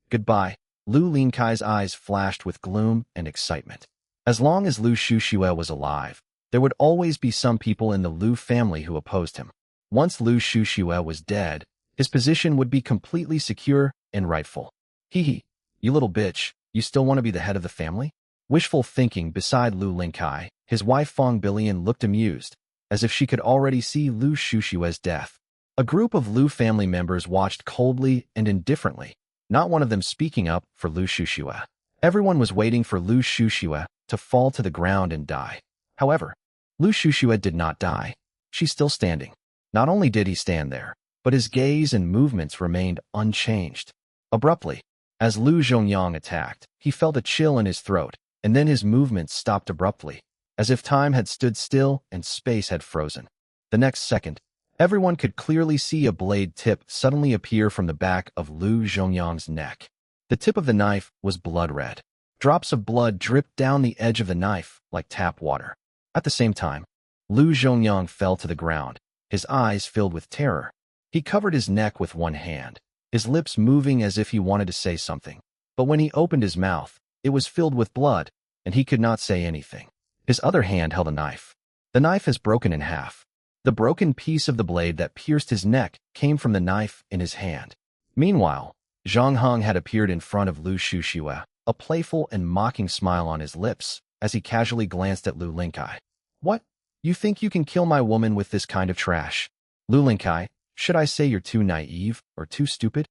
goodbye. Lu Linkai's eyes flashed with gloom and excitement. As long as Lu Shushua was alive, there would always be some people in the Lu family who opposed him. Once Lu Shushua was dead, his position would be completely secure and rightful. You little bitch, you still want to be the head of the family? Wishful thinking. Beside Lu Linkai, his wife Fong Billion looked amused, as if she could already see Lu Shushua's death. A group of Lu family members watched coldly and indifferently, not one of them speaking up for Lu Shushua. Everyone was waiting for Lu Shushua to fall to the ground and die. However, Lu Shushua did not die. She's still standing. Not only did he stand there, but his gaze and movements remained unchanged. Abruptly, as Lu Zhongyang attacked, he felt a chill in his throat, and then his movements stopped abruptly, as if time had stood still and space had frozen. The next second, everyone could clearly see a blade tip suddenly appear from the back of Lu Zhongyang's neck. The tip of the knife was blood red. Drops of blood dripped down the edge of the knife like tap water. At the same time, Lu Zhongyang fell to the ground, his eyes filled with terror. He covered his neck with one hand, his lips moving as if he wanted to say something. But when he opened his mouth, it was filled with blood, and he could not say anything. His other hand held a knife. The knife is broken in half. The broken piece of the blade that pierced his neck came from the knife in his hand. Meanwhile, Zhang Heng had appeared in front of Lu Shushua, a playful and mocking smile on his lips, as he casually glanced at Lu Linkai. What? You think you can kill my woman with this kind of trash? Lu Linkai, should I say you're too naive or too stupid?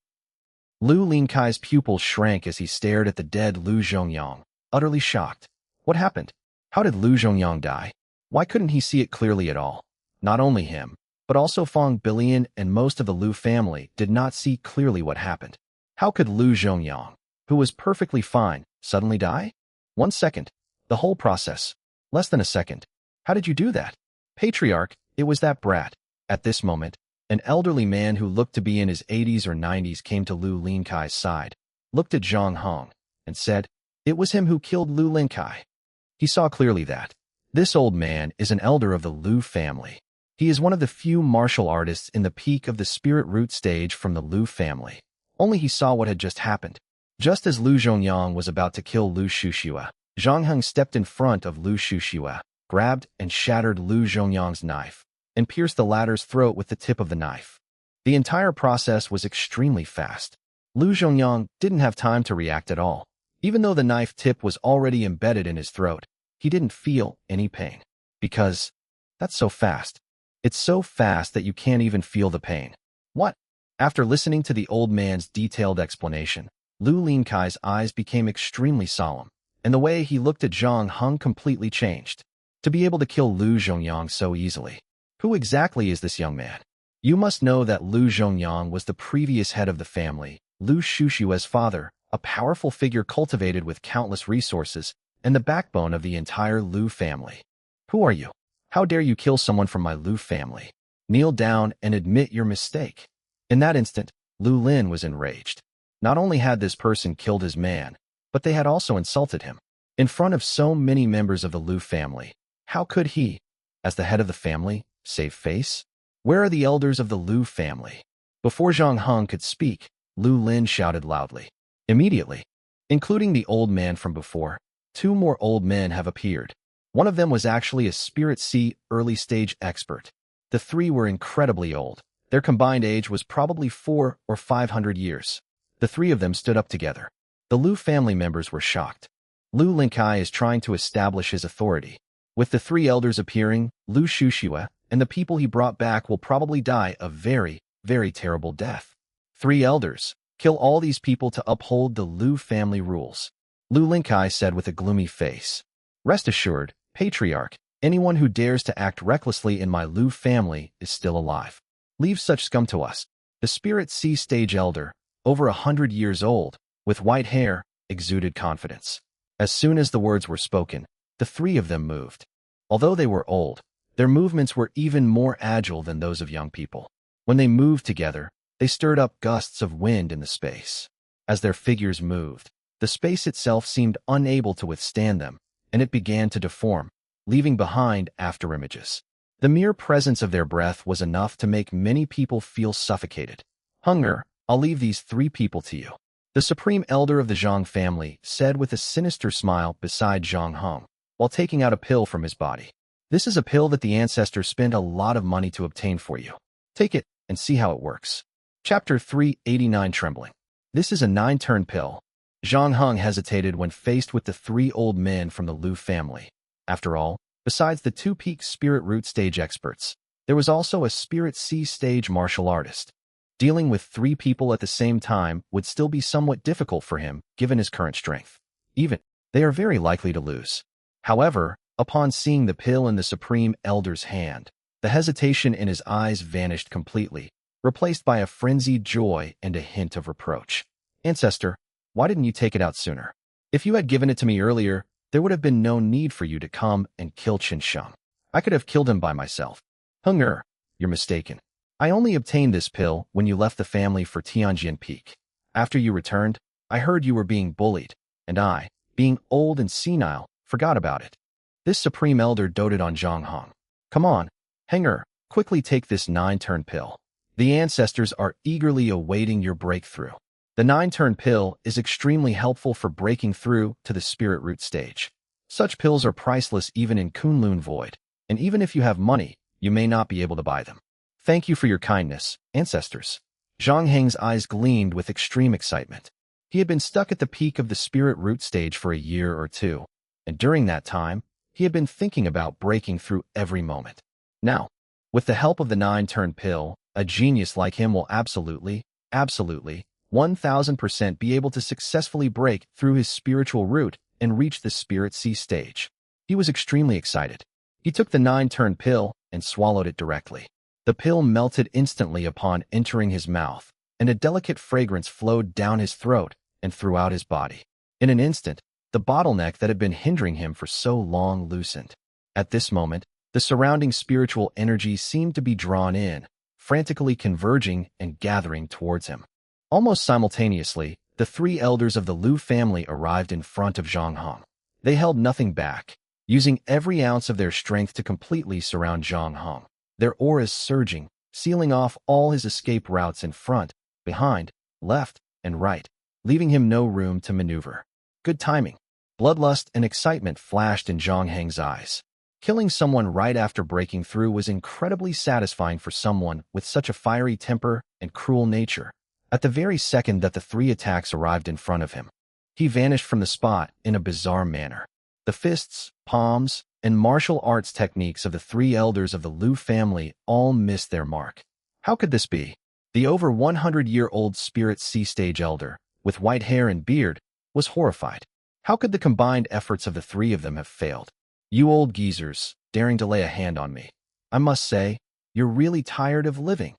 Lu Linkai's pupils shrank as he stared at the dead Lu Zhongyang, utterly shocked. What happened? How did Lu Zhongyang die? Why couldn't he see it clearly at all? Not only him, but also Fong Billion and most of the Lu family did not see clearly what happened. How could Lu Zhongyang, who was perfectly fine, suddenly die? 1 second. The whole process. Less than a second. How did you do that? Patriarch, it was that brat. At this moment, an elderly man who looked to be in his 80s or 90s came to Lu Linkai's side, looked at Zhang Heng, and said, "It was him who killed Lu Linkai." He saw clearly that this old man is an elder of the Lu family. He is one of the few martial artists in the peak of the spirit root stage from the Lu family. Only he saw what had just happened. Just as Lu Zhongyang was about to kill Lu Shushua, Zhang Heng stepped in front of Lu Shushua, grabbed and shattered Lu Zhongyang's knife, and pierced the latter's throat with the tip of the knife. The entire process was extremely fast. Lu Zhongyang didn't have time to react at all. Even though the knife tip was already embedded in his throat, he didn't feel any pain. Because that's so fast. It's so fast that you can't even feel the pain. What? After listening to the old man's detailed explanation, Lu Linkai's eyes became extremely solemn, and the way he looked at Zhang Heng completely changed. To be able to kill Lu Zhongyang so easily. Who exactly is this young man? You must know that Lu Zhongyang was the previous head of the family, Lu Shushue's father, a powerful figure cultivated with countless resources, and the backbone of the entire Lu family. Who are you? How dare you kill someone from my Lu family? Kneel down and admit your mistake. In that instant, Lu Lin was enraged. Not only had this person killed his man, but they had also insulted him. In front of so many members of the Lu family, how could he, as the head of the family, save face? Where are the elders of the Lu family? Before Zhang Heng could speak, Lu Lin shouted loudly. Immediately, including the old man from before, 2 more old men have appeared. One of them was actually a Spirit Sea early-stage expert. The 3 were incredibly old. Their combined age was probably 400 or 500 years. The 3 of them stood up together. The Lu family members were shocked. Lu Linkai is trying to establish his authority. With the 3 elders appearing, Lu Shushue and the people he brought back will probably die a very, very terrible death. 3 elders, kill all these people to uphold the Lu family rules. Lu Linkai said with a gloomy face. Rest assured, Patriarch, anyone who dares to act recklessly in my Lu family is still alive. Leave such scum to us. The Spirit Sea stage elder, over 100 years old, with white hair, exuded confidence. As soon as the words were spoken, the 3 of them moved. Although they were old, their movements were even more agile than those of young people. When they moved together, they stirred up gusts of wind in the space. As their figures moved, the space itself seemed unable to withstand them, and it began to deform, leaving behind afterimages. The mere presence of their breath was enough to make many people feel suffocated. Hunger, I'll leave these 3 people to you. The supreme elder of the Zhang family said with a sinister smile beside Zhang Heng, while taking out a pill from his body. This is a pill that the ancestors spent a lot of money to obtain for you. Take it and see how it works. Chapter 389 Trembling. This is a 9-turn pill. Zhang Heng hesitated when faced with the 3 old men from the Lu family. After all, besides the 2 peak spirit root stage experts, there was also a Spirit Sea stage martial artist. Dealing with 3 people at the same time would still be somewhat difficult for him, given his current strength. Even, they are very likely to lose. However, upon seeing the pill in the Supreme Elder's hand, the hesitation in his eyes vanished completely, replaced by a frenzied joy and a hint of reproach. Ancestor, why didn't you take it out sooner? If you had given it to me earlier, there would have been no need for you to come and kill Qin Sheng. I could have killed him by myself. Hunger, you're mistaken. I only obtained this pill when you left the family for Tianjin Peak. After you returned, I heard you were being bullied, and I, being old and senile, forgot about it. This Supreme Elder doted on Zhang Heng. Come on, Henger, quickly take this 9-turn pill. The ancestors are eagerly awaiting your breakthrough. The 9-turn pill is extremely helpful for breaking through to the spirit root stage. Such pills are priceless even in Kunlun Void, and even if you have money, you may not be able to buy them. Thank you for your kindness, ancestors. Zhang Heng's eyes gleamed with extreme excitement. He had been stuck at the peak of the spirit root stage for a year or 2, and during that time, he had been thinking about breaking through every moment. Now, with the help of the 9-turn pill, a genius like him will absolutely, 1000% be able to successfully break through his spiritual root and reach the Spirit Sea stage. He was extremely excited. He took the 9-turn pill and swallowed it directly. The pill melted instantly upon entering his mouth, and a delicate fragrance flowed down his throat and throughout his body. In an instant, the bottleneck that had been hindering him for so long loosened. At this moment, the surrounding spiritual energy seemed to be drawn in, frantically converging and gathering towards him. Almost simultaneously, the 3 elders of the Lu family arrived in front of Zhang Heng. They held nothing back, using every ounce of their strength to completely surround Zhang Heng. Their auras surging, sealing off all his escape routes in front, behind, left, and right, leaving him no room to maneuver. Good timing. Bloodlust and excitement flashed in Zhang Heng's eyes. Killing someone right after breaking through was incredibly satisfying for someone with such a fiery temper and cruel nature. At the very second that the 3 attacks arrived in front of him, he vanished from the spot in a bizarre manner. The fists, palms, and martial arts techniques of the 3 elders of the Lu family all missed their mark. How could this be? The over 100-year-old spirit sea-stage elder, with white hair and beard, was horrified. How could the combined efforts of the three of them have failed? You old geezers, daring to lay a hand on me. I must say, you're really tired of living.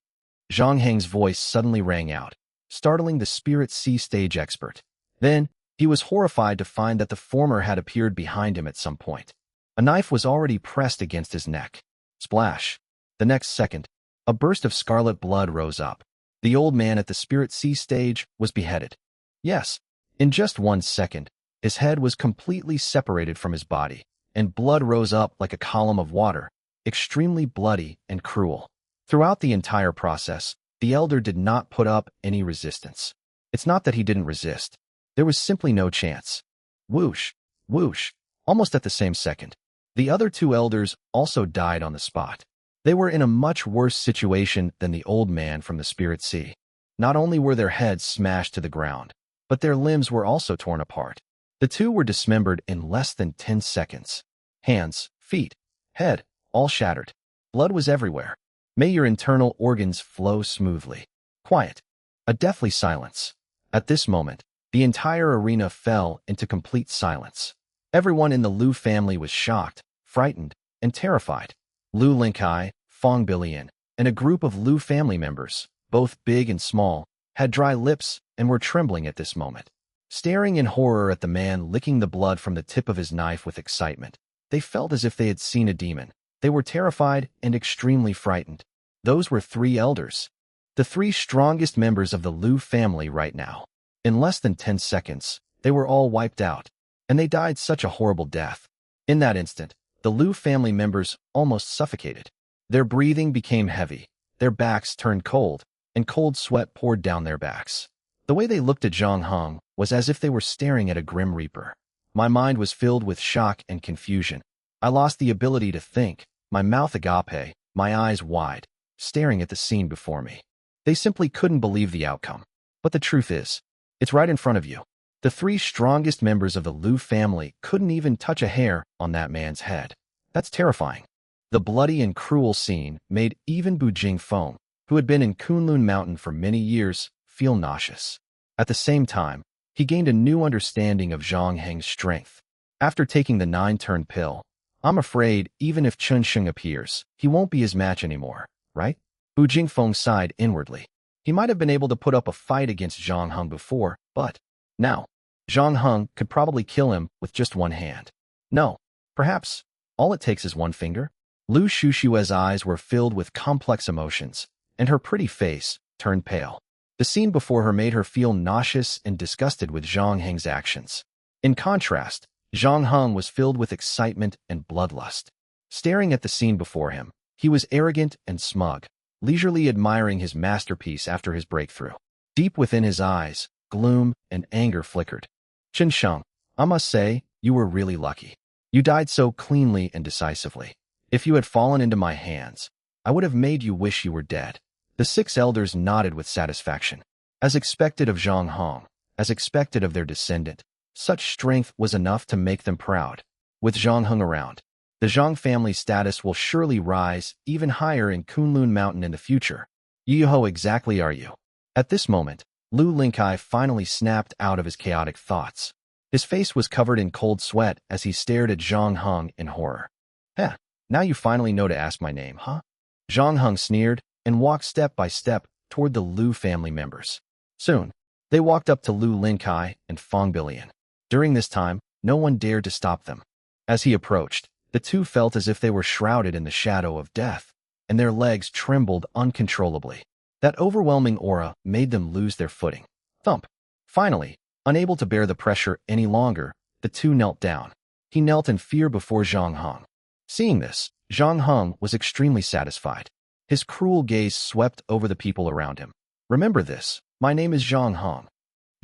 Zhang Heng's voice suddenly rang out, startling the spirit sea-stage expert. Then, he was horrified to find that the former had appeared behind him at some point. A knife was already pressed against his neck. Splash. The next second, a burst of scarlet blood rose up. The old man at the spirit sea-stage was beheaded. Yes, in just 1 second, his head was completely separated from his body, and blood rose up like a column of water, extremely bloody and cruel. Throughout the entire process, the elder did not put up any resistance. It's not that he didn't resist. There was simply no chance. Whoosh, whoosh, almost at the same second. The other two elders also died on the spot. They were in a much worse situation than the old man from the spirit sea. Not only were their heads smashed to the ground, but their limbs were also torn apart. The two were dismembered in less than 10 seconds. Hands, feet, head, all shattered. Blood was everywhere. May your internal organs flow smoothly. Quiet. A deathly silence. At this moment, the entire arena fell into complete silence. Everyone in the Liu family was shocked, frightened, and terrified. Liu Linkai, Fong Billion, and a group of Liu family members, both big and small, had dry lips and were trembling at this moment. Staring in horror at the man licking the blood from the tip of his knife with excitement, they felt as if they had seen a demon. They were terrified and extremely frightened. Those were 3 elders. The 3 strongest members of the Liu family right now. In less than 10 seconds, they were all wiped out, and they died such a horrible death. In that instant, the Liu family members almost suffocated. Their breathing became heavy, their backs turned cold, and cold sweat poured down their backs. The way they looked at Zhang Heng was as if they were staring at a grim reaper. My mind was filled with shock and confusion. I lost the ability to think, my mouth agape, my eyes wide, staring at the scene before me. They simply couldn't believe the outcome. But the truth is, it's right in front of you. The 3 strongest members of the Liu family couldn't even touch a hair on that man's head. That's terrifying. The bloody and cruel scene made even Bu Jingfeng, who had been in Kunlun Mountain for many years, feel nauseous. At the same time, he gained a new understanding of Zhang Heng's strength. After taking the 9-turn pill, I'm afraid even if Chun Sheng appears, he won't be his match anymore, right? Bu Jingfeng sighed inwardly. He might have been able to put up a fight against Zhang Heng before, but now, Zhang Heng could probably kill him with just one hand. No, perhaps all it takes is one finger? Lu Shushue's eyes were filled with complex emotions, and her pretty face turned pale. The scene before her made her feel nauseous and disgusted with Zhang Heng's actions. In contrast, Zhang Heng was filled with excitement and bloodlust. Staring at the scene before him, he was arrogant and smug, leisurely admiring his masterpiece after his breakthrough. Deep within his eyes, gloom and anger flickered. Chen Sheng, I must say, you were really lucky. You died so cleanly and decisively. If you had fallen into my hands, I would have made you wish you were dead. The 6 elders nodded with satisfaction. As expected of Zhang Heng, as expected of their descendant, such strength was enough to make them proud. With Zhang Heng around, the Zhang family's status will surely rise even higher in Kunlun Mountain in the future. Yiho exactly are you? At this moment, Liu Linkai finally snapped out of his chaotic thoughts. His face was covered in cold sweat as he stared at Zhang Heng in horror. Heh, now you finally know to ask my name, huh? Zhang Heng sneered and walked step by step toward the Liu family members. Soon, they walked up to Liu Linkai and Fong Billion. During this time, no one dared to stop them. As he approached, the two felt as if they were shrouded in the shadow of death, and their legs trembled uncontrollably. That overwhelming aura made them lose their footing. Thump. Finally, unable to bear the pressure any longer, the two knelt down. He knelt in fear before Zhang Heng. Seeing this, Zhang Heng was extremely satisfied. His cruel gaze swept over the people around him. Remember this, my name is Zhang Heng.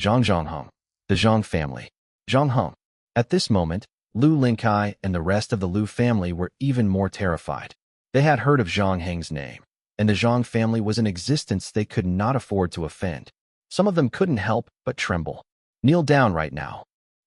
Zhang Heng. The Zhang family. Zhang Heng. At this moment, Liu Linkai and the rest of the Liu family were even more terrified. They had heard of Zhang Heng's name, and the Zhang family was an existence they could not afford to offend. Some of them couldn't help but tremble. Kneel down right now.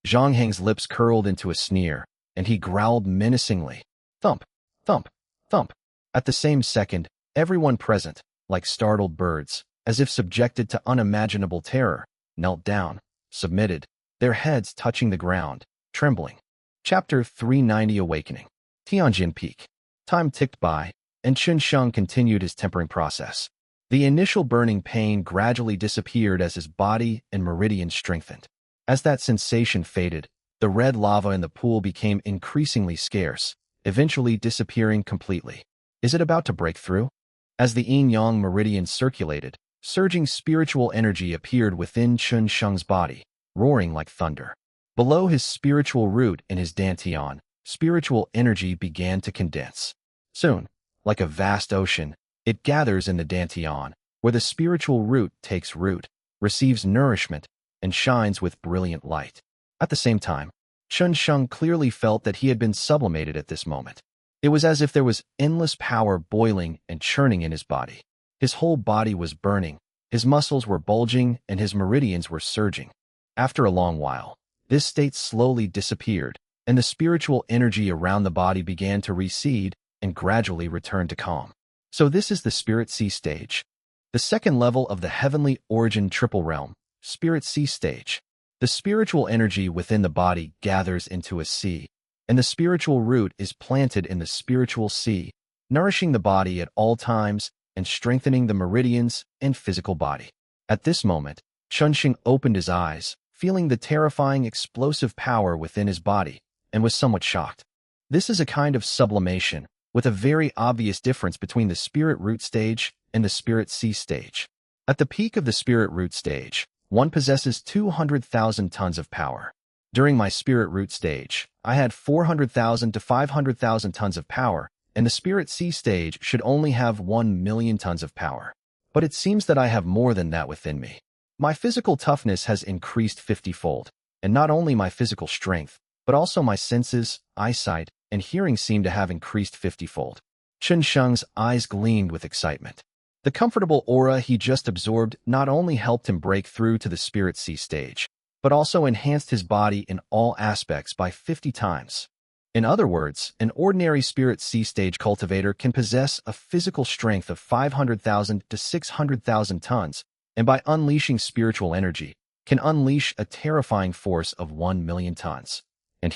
Zhang Heng's lips curled into a sneer, and he growled menacingly. Thump, thump, thump. At the same second, everyone present, like startled birds, as if subjected to unimaginable terror, knelt down, submitted, their heads touching the ground, trembling. Chapter 390 Awakening. Tianjin Peak. Time ticked by, and Chun Sheng continued his tempering process. The initial burning pain gradually disappeared as his body and meridians strengthened. As that sensation faded, the red lava in the pool became increasingly scarce, eventually disappearing completely. Is it about to break through? As the yin-yang meridians circulated, surging spiritual energy appeared within Chun Sheng's body, roaring like thunder. Below his spiritual root in his dantian, spiritual energy began to condense. Soon, like a vast ocean, it gathers in the dantian, where the spiritual root takes root, receives nourishment, and shines with brilliant light. At the same time, Chun Sheng clearly felt that he had been sublimated at this moment. It was as if there was endless power boiling and churning in his body. His whole body was burning, his muscles were bulging, and his meridians were surging. After a long while, this state slowly disappeared, and the spiritual energy around the body began to recede and gradually return to calm. So this is the Spirit Sea stage, the second level of the heavenly origin triple realm, Spirit Sea stage. The spiritual energy within the body gathers into a sea, and the spiritual root is planted in the spiritual sea, nourishing the body at all times and strengthening the meridians and physical body. At this moment, Chun Sheng opened his eyes, feeling the terrifying explosive power within his body, and was somewhat shocked. This is a kind of sublimation, with a very obvious difference between the spirit root stage and the spirit sea stage. At the peak of the spirit root stage, one possesses 200,000 tons of power. During my spirit root stage, I had 400,000 to 500,000 tons of power, and the spirit sea stage should only have 1 million tons of power. But it seems that I have more than that within me. My physical toughness has increased 50-fold, and not only my physical strength, but also my senses, eyesight, and hearing seem to have increased 50-fold. Chun Sheng's eyes gleamed with excitement. The comfortable aura he just absorbed not only helped him break through to the Spirit Sea stage, but also enhanced his body in all aspects by 50 times. In other words, an ordinary Spirit Sea stage cultivator can possess a physical strength of 500,000 to 600,000 tons, and by unleashing spiritual energy, can unleash a terrifying force of 1 million tons. And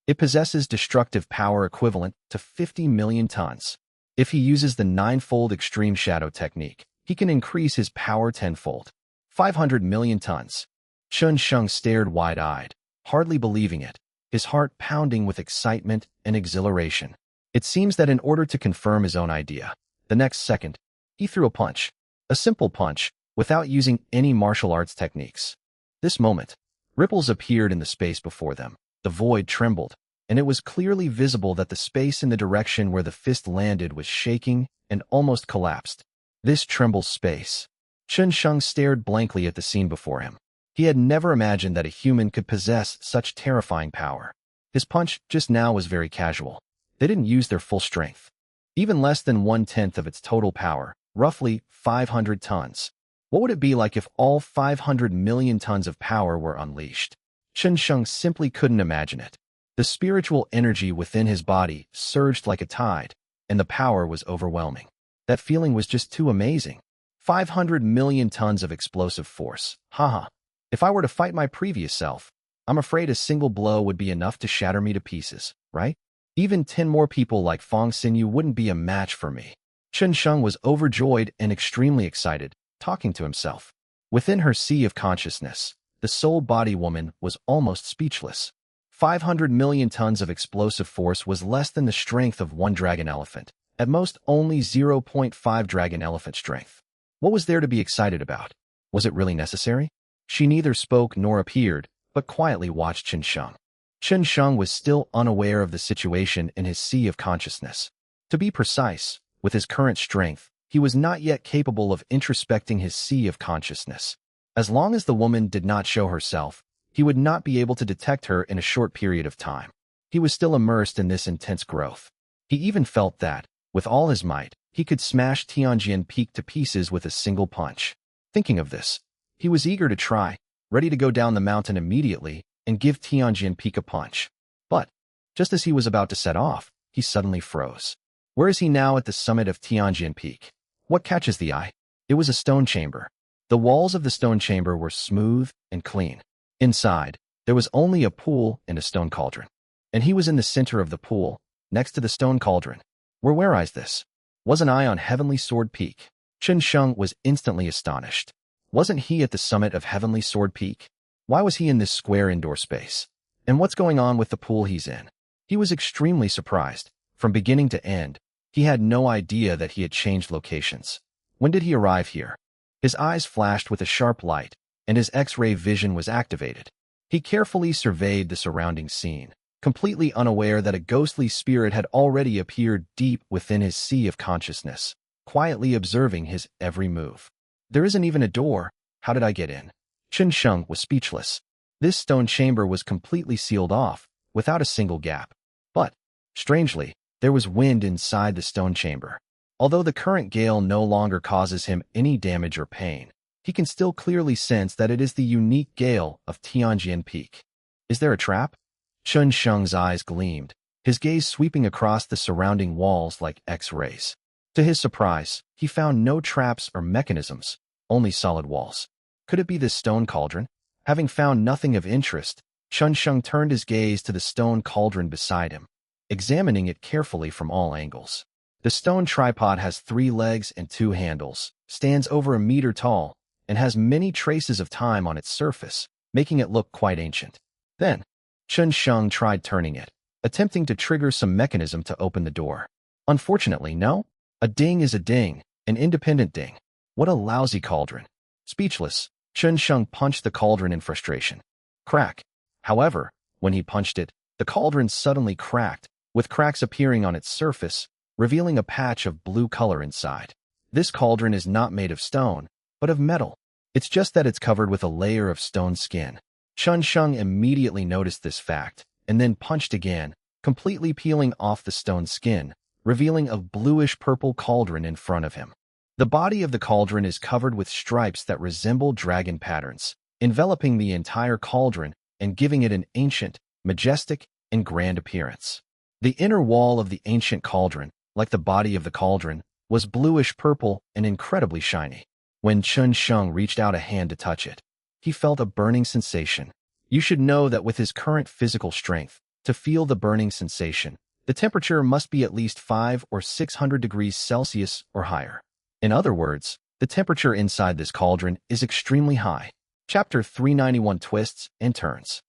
it possesses destructive power equivalent to 50 million tons. If he uses the 9-fold extreme shadow technique, he can increase his power 10-fold. 500 million tons. Chun Sheng stared wide-eyed, hardly believing it, his heart pounding with excitement and exhilaration. It seems that in order to confirm his own idea, the next second, he threw a punch. A simple punch, without using any martial arts techniques. This moment, ripples appeared in the space before them. The void trembled, and it was clearly visible that the space in the direction where the fist landed was shaking and almost collapsed. This trembled space. Chun Sheng stared blankly at the scene before him. He had never imagined that a human could possess such terrifying power. His punch just now was very casual. They didn't use their full strength. Even less than 1/10 of its total power, roughly 500 tons. What would it be like if all 500 million tons of power were unleashed? Chun Sheng simply couldn't imagine it. The spiritual energy within his body surged like a tide, and the power was overwhelming. That feeling was just too amazing. 500 million tons of explosive force. Haha. If I were to fight my previous self, I'm afraid a single blow would be enough to shatter me to pieces, right? Even 10 more people like Fong Xinyu wouldn't be a match for me. Chun Sheng was overjoyed and extremely excited, talking to himself. Within her sea of consciousness, the soul-body woman was almost speechless. 500 million tons of explosive force was less than the strength of one dragon elephant, at most only 0.5 dragon elephant strength. What was there to be excited about? Was it really necessary? She neither spoke nor appeared, but quietly watched Chun Sheng. Chun Sheng was still unaware of the situation in his sea of consciousness. To be precise, with his current strength, he was not yet capable of introspecting his sea of consciousness. As long as the woman did not show herself, he would not be able to detect her in a short period of time. He was still immersed in this intense growth. He even felt that, with all his might, he could smash Tianjin Peak to pieces with a single punch. Thinking of this, he was eager to try, ready to go down the mountain immediately and give Tianjin Peak a punch. But, just as he was about to set off, he suddenly froze. Where is he now at the summit of Tianjin Peak? What catches the eye? It was a stone chamber. The walls of the stone chamber were smooth and clean. Inside, there was only a pool and a stone cauldron. And he was in the center of the pool, next to the stone cauldron. Where is this? Wasn't I on Heavenly Sword Peak? Chun Sheng was instantly astonished. Wasn't he at the summit of Heavenly Sword Peak? Why was he in this square indoor space? And what's going on with the pool he's in? He was extremely surprised. From beginning to end, he had no idea that he had changed locations. When did he arrive here? His eyes flashed with a sharp light, and his X-ray vision was activated. He carefully surveyed the surrounding scene, completely unaware that a ghostly spirit had already appeared deep within his sea of consciousness, quietly observing his every move. There isn't even a door. How did I get in? Chun Sheng was speechless. This stone chamber was completely sealed off, without a single gap. But, strangely, there was wind inside the stone chamber. Although the current gale no longer causes him any damage or pain, he can still clearly sense that it is the unique gale of Tianjin Peak. Is there a trap? Chun Sheng's eyes gleamed, his gaze sweeping across the surrounding walls like X-rays. To his surprise, he found no traps or mechanisms, only solid walls. Could it be this stone cauldron? Having found nothing of interest, Chun Sheng turned his gaze to the stone cauldron beside him, examining it carefully from all angles. The stone tripod has 3 legs and 2 handles, stands over a meter tall, and has many traces of time on its surface, making it look quite ancient. Then, Chun Sheng tried turning it, attempting to trigger some mechanism to open the door. Unfortunately, no. A ding is a ding, an independent ding. What a lousy cauldron. Speechless, Chun Sheng punched the cauldron in frustration. Crack. However, when he punched it, the cauldron suddenly cracked, with cracks appearing on its surface, revealing a patch of blue color inside. This cauldron is not made of stone, but of metal. It's just that it's covered with a layer of stone skin. Chun Sheng immediately noticed this fact, and then punched again, completely peeling off the stone skin, revealing a bluish-purple cauldron in front of him. The body of the cauldron is covered with stripes that resemble dragon patterns, enveloping the entire cauldron and giving it an ancient, majestic, and grand appearance. The inner wall of the ancient cauldron, like the body of the cauldron, was bluish-purple and incredibly shiny. When Chun Sheng reached out a hand to touch it, he felt a burning sensation. You should know that with his current physical strength, to feel the burning sensation, the temperature must be at least 500 or 600 degrees Celsius or higher. In other words, the temperature inside this cauldron is extremely high. Chapter 391 Twists and Turns.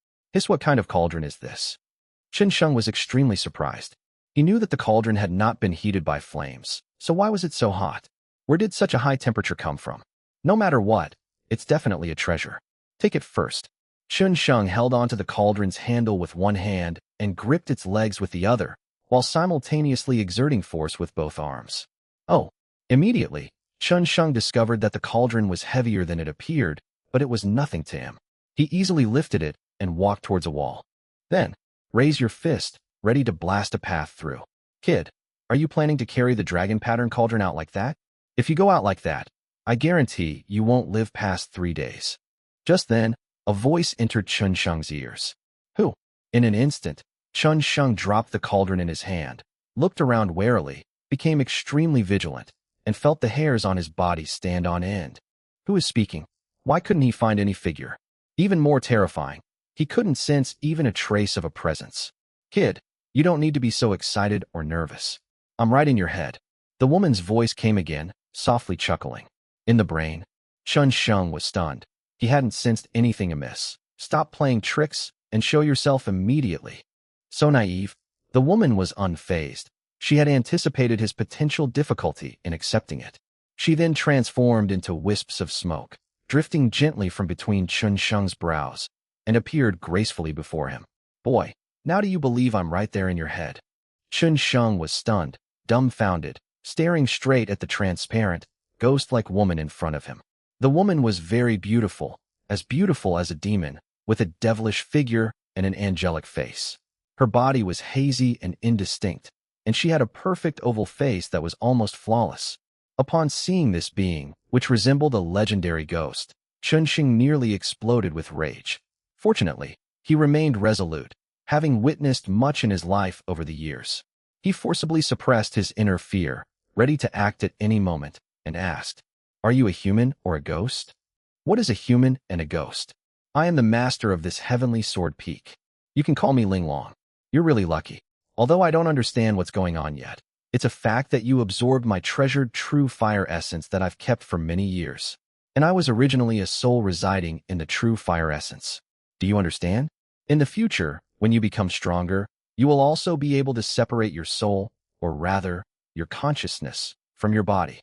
What kind of cauldron is this? Chun Sheng was extremely surprised. He knew that the cauldron had not been heated by flames, so why was it so hot? Where did such a high temperature come from? No matter what, it's definitely a treasure. Take it first. Chun Sheng held onto the cauldron's handle with one hand and gripped its legs with the other, while simultaneously exerting force with both arms. Oh! Immediately, Chun Sheng discovered that the cauldron was heavier than it appeared, but it was nothing to him. He easily lifted it and walked towards a wall. Then, raise your fist, ready to blast a path through. Kid, are you planning to carry the dragon pattern cauldron out like that? If you go out like that, I guarantee you won't live past 3 days. Just then, a voice entered Chun Sheng's ears. Who? In an instant, Chun Sheng dropped the cauldron in his hand, looked around warily, became extremely vigilant, and felt the hairs on his body stand on end. Who is speaking? Why couldn't he find any figure? Even more terrifying, he couldn't sense even a trace of a presence. Kid, you don't need to be so excited or nervous. I'm right in your head. The woman's voice came again, softly chuckling. In the brain, Chun Sheng was stunned. He hadn't sensed anything amiss. Stop playing tricks and show yourself immediately. So naive, the woman was unfazed. She had anticipated his potential difficulty in accepting it. She then transformed into wisps of smoke, drifting gently from between Chun Sheng's brows, and appeared gracefully before him. Boy, now do you believe I'm right there in your head? Chun Sheng was stunned, dumbfounded, staring straight at the transparent, ghost-like woman in front of him. The woman was very beautiful as a demon, with a devilish figure and an angelic face. Her body was hazy and indistinct, and she had a perfect oval face that was almost flawless. Upon seeing this being, which resembled a legendary ghost, Chun Sheng nearly exploded with rage. Fortunately, he remained resolute, having witnessed much in his life over the years. He forcibly suppressed his inner fear, ready to act at any moment, and asked, Are you a human or a ghost? What is a human and a ghost? I am the master of this heavenly sword peak. You can call me Linglong. You're really lucky. Although I don't understand what's going on yet, it's a fact that you absorbed my treasured true fire essence that I've kept for many years. And I was originally a soul residing in the true fire essence. Do you understand? In the future, when you become stronger, you will also be able to separate your soul, or rather, your consciousness, from your body.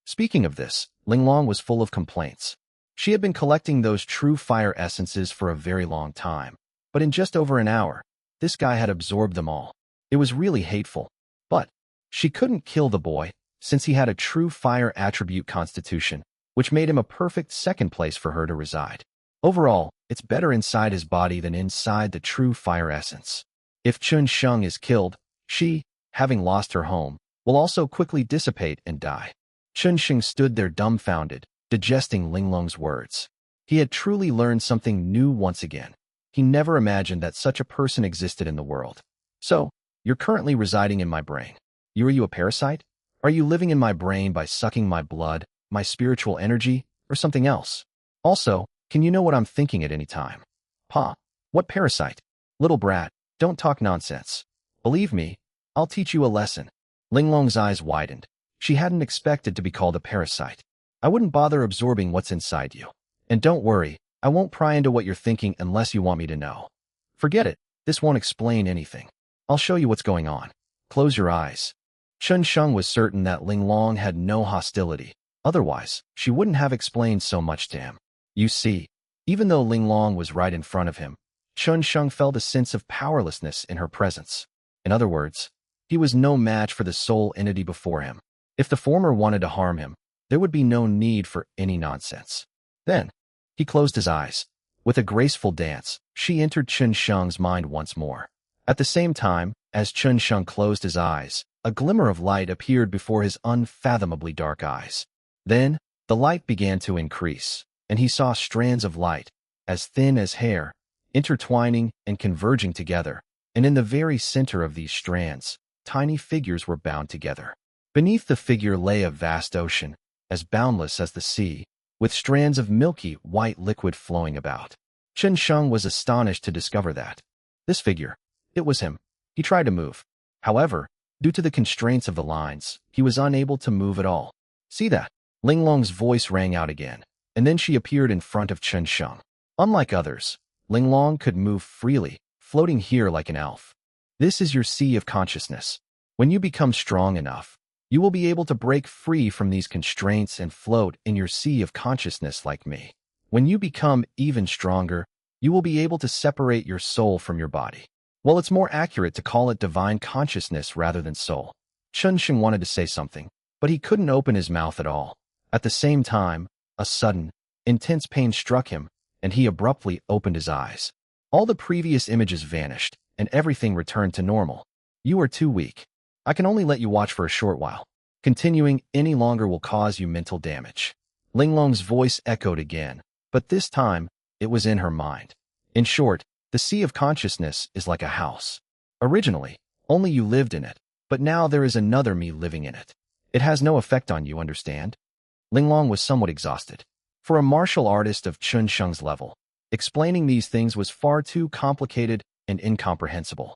Speaking of this, Linglong was full of complaints. She had been collecting those true fire essences for a very long time, but in just over an hour, this guy had absorbed them all. It was really hateful. But she couldn't kill the boy, since he had a true fire attribute constitution, which made him a perfect second place for her to reside. Overall, it's better inside his body than inside the true fire essence. If Chun Sheng is killed, she, having lost her home, will also quickly dissipate and die. Chun Sheng stood there dumbfounded, digesting Linglong's words. He had truly learned something new once again. He never imagined that such a person existed in the world. So, you're currently residing in my brain. Are you a parasite? Are you living in my brain by sucking my blood, my spiritual energy, or something else? Also, can you know what I'm thinking at any time? Pa, what parasite? Little brat, don't talk nonsense. Believe me, I'll teach you a lesson. Linglong's eyes widened. She hadn't expected to be called a parasite. I wouldn't bother absorbing what's inside you. And don't worry, I won't pry into what you're thinking unless you want me to know. Forget it, this won't explain anything. I'll show you what's going on. Close your eyes. Chun Sheng was certain that Linglong had no hostility. Otherwise, she wouldn't have explained so much to him. You see, even though Linglong was right in front of him, Chun Sheng felt a sense of powerlessness in her presence. In other words, he was no match for the soul entity before him. If the former wanted to harm him, there would be no need for any nonsense. Then, he closed his eyes. With a graceful dance, she entered Chun Sheng's mind once more. At the same time, as Chun Sheng closed his eyes, a glimmer of light appeared before his unfathomably dark eyes. Then, the light began to increase, and he saw strands of light, as thin as hair, intertwining and converging together, and in the very center of these strands, tiny figures were bound together. Beneath the figure lay a vast ocean, as boundless as the sea, with strands of milky white liquid flowing about. Chun Sheng was astonished to discover that. This figure, it was him. He tried to move. However, due to the constraints of the lines, he was unable to move at all. See that? Linglong's voice rang out again, and then she appeared in front of Chun Sheng. Unlike others, Linglong could move freely, floating here like an elf. This is your sea of consciousness. When you become strong enough, you will be able to break free from these constraints and float in your sea of consciousness like me. When you become even stronger, you will be able to separate your soul from your body. Well, it's more accurate to call it divine consciousness rather than soul. Chun Sheng wanted to say something, but he couldn't open his mouth at all. At the same time, a sudden, intense pain struck him, and he abruptly opened his eyes. All the previous images vanished, and everything returned to normal. You are too weak. I can only let you watch for a short while. Continuing any longer will cause you mental damage. Linglong's voice echoed again, but this time, it was in her mind. In short, the sea of consciousness is like a house. Originally, only you lived in it, but now there is another me living in it. It has no effect on you, understand? Linglong was somewhat exhausted. For a martial artist of Chun Sheng's level, explaining these things was far too complicated and incomprehensible.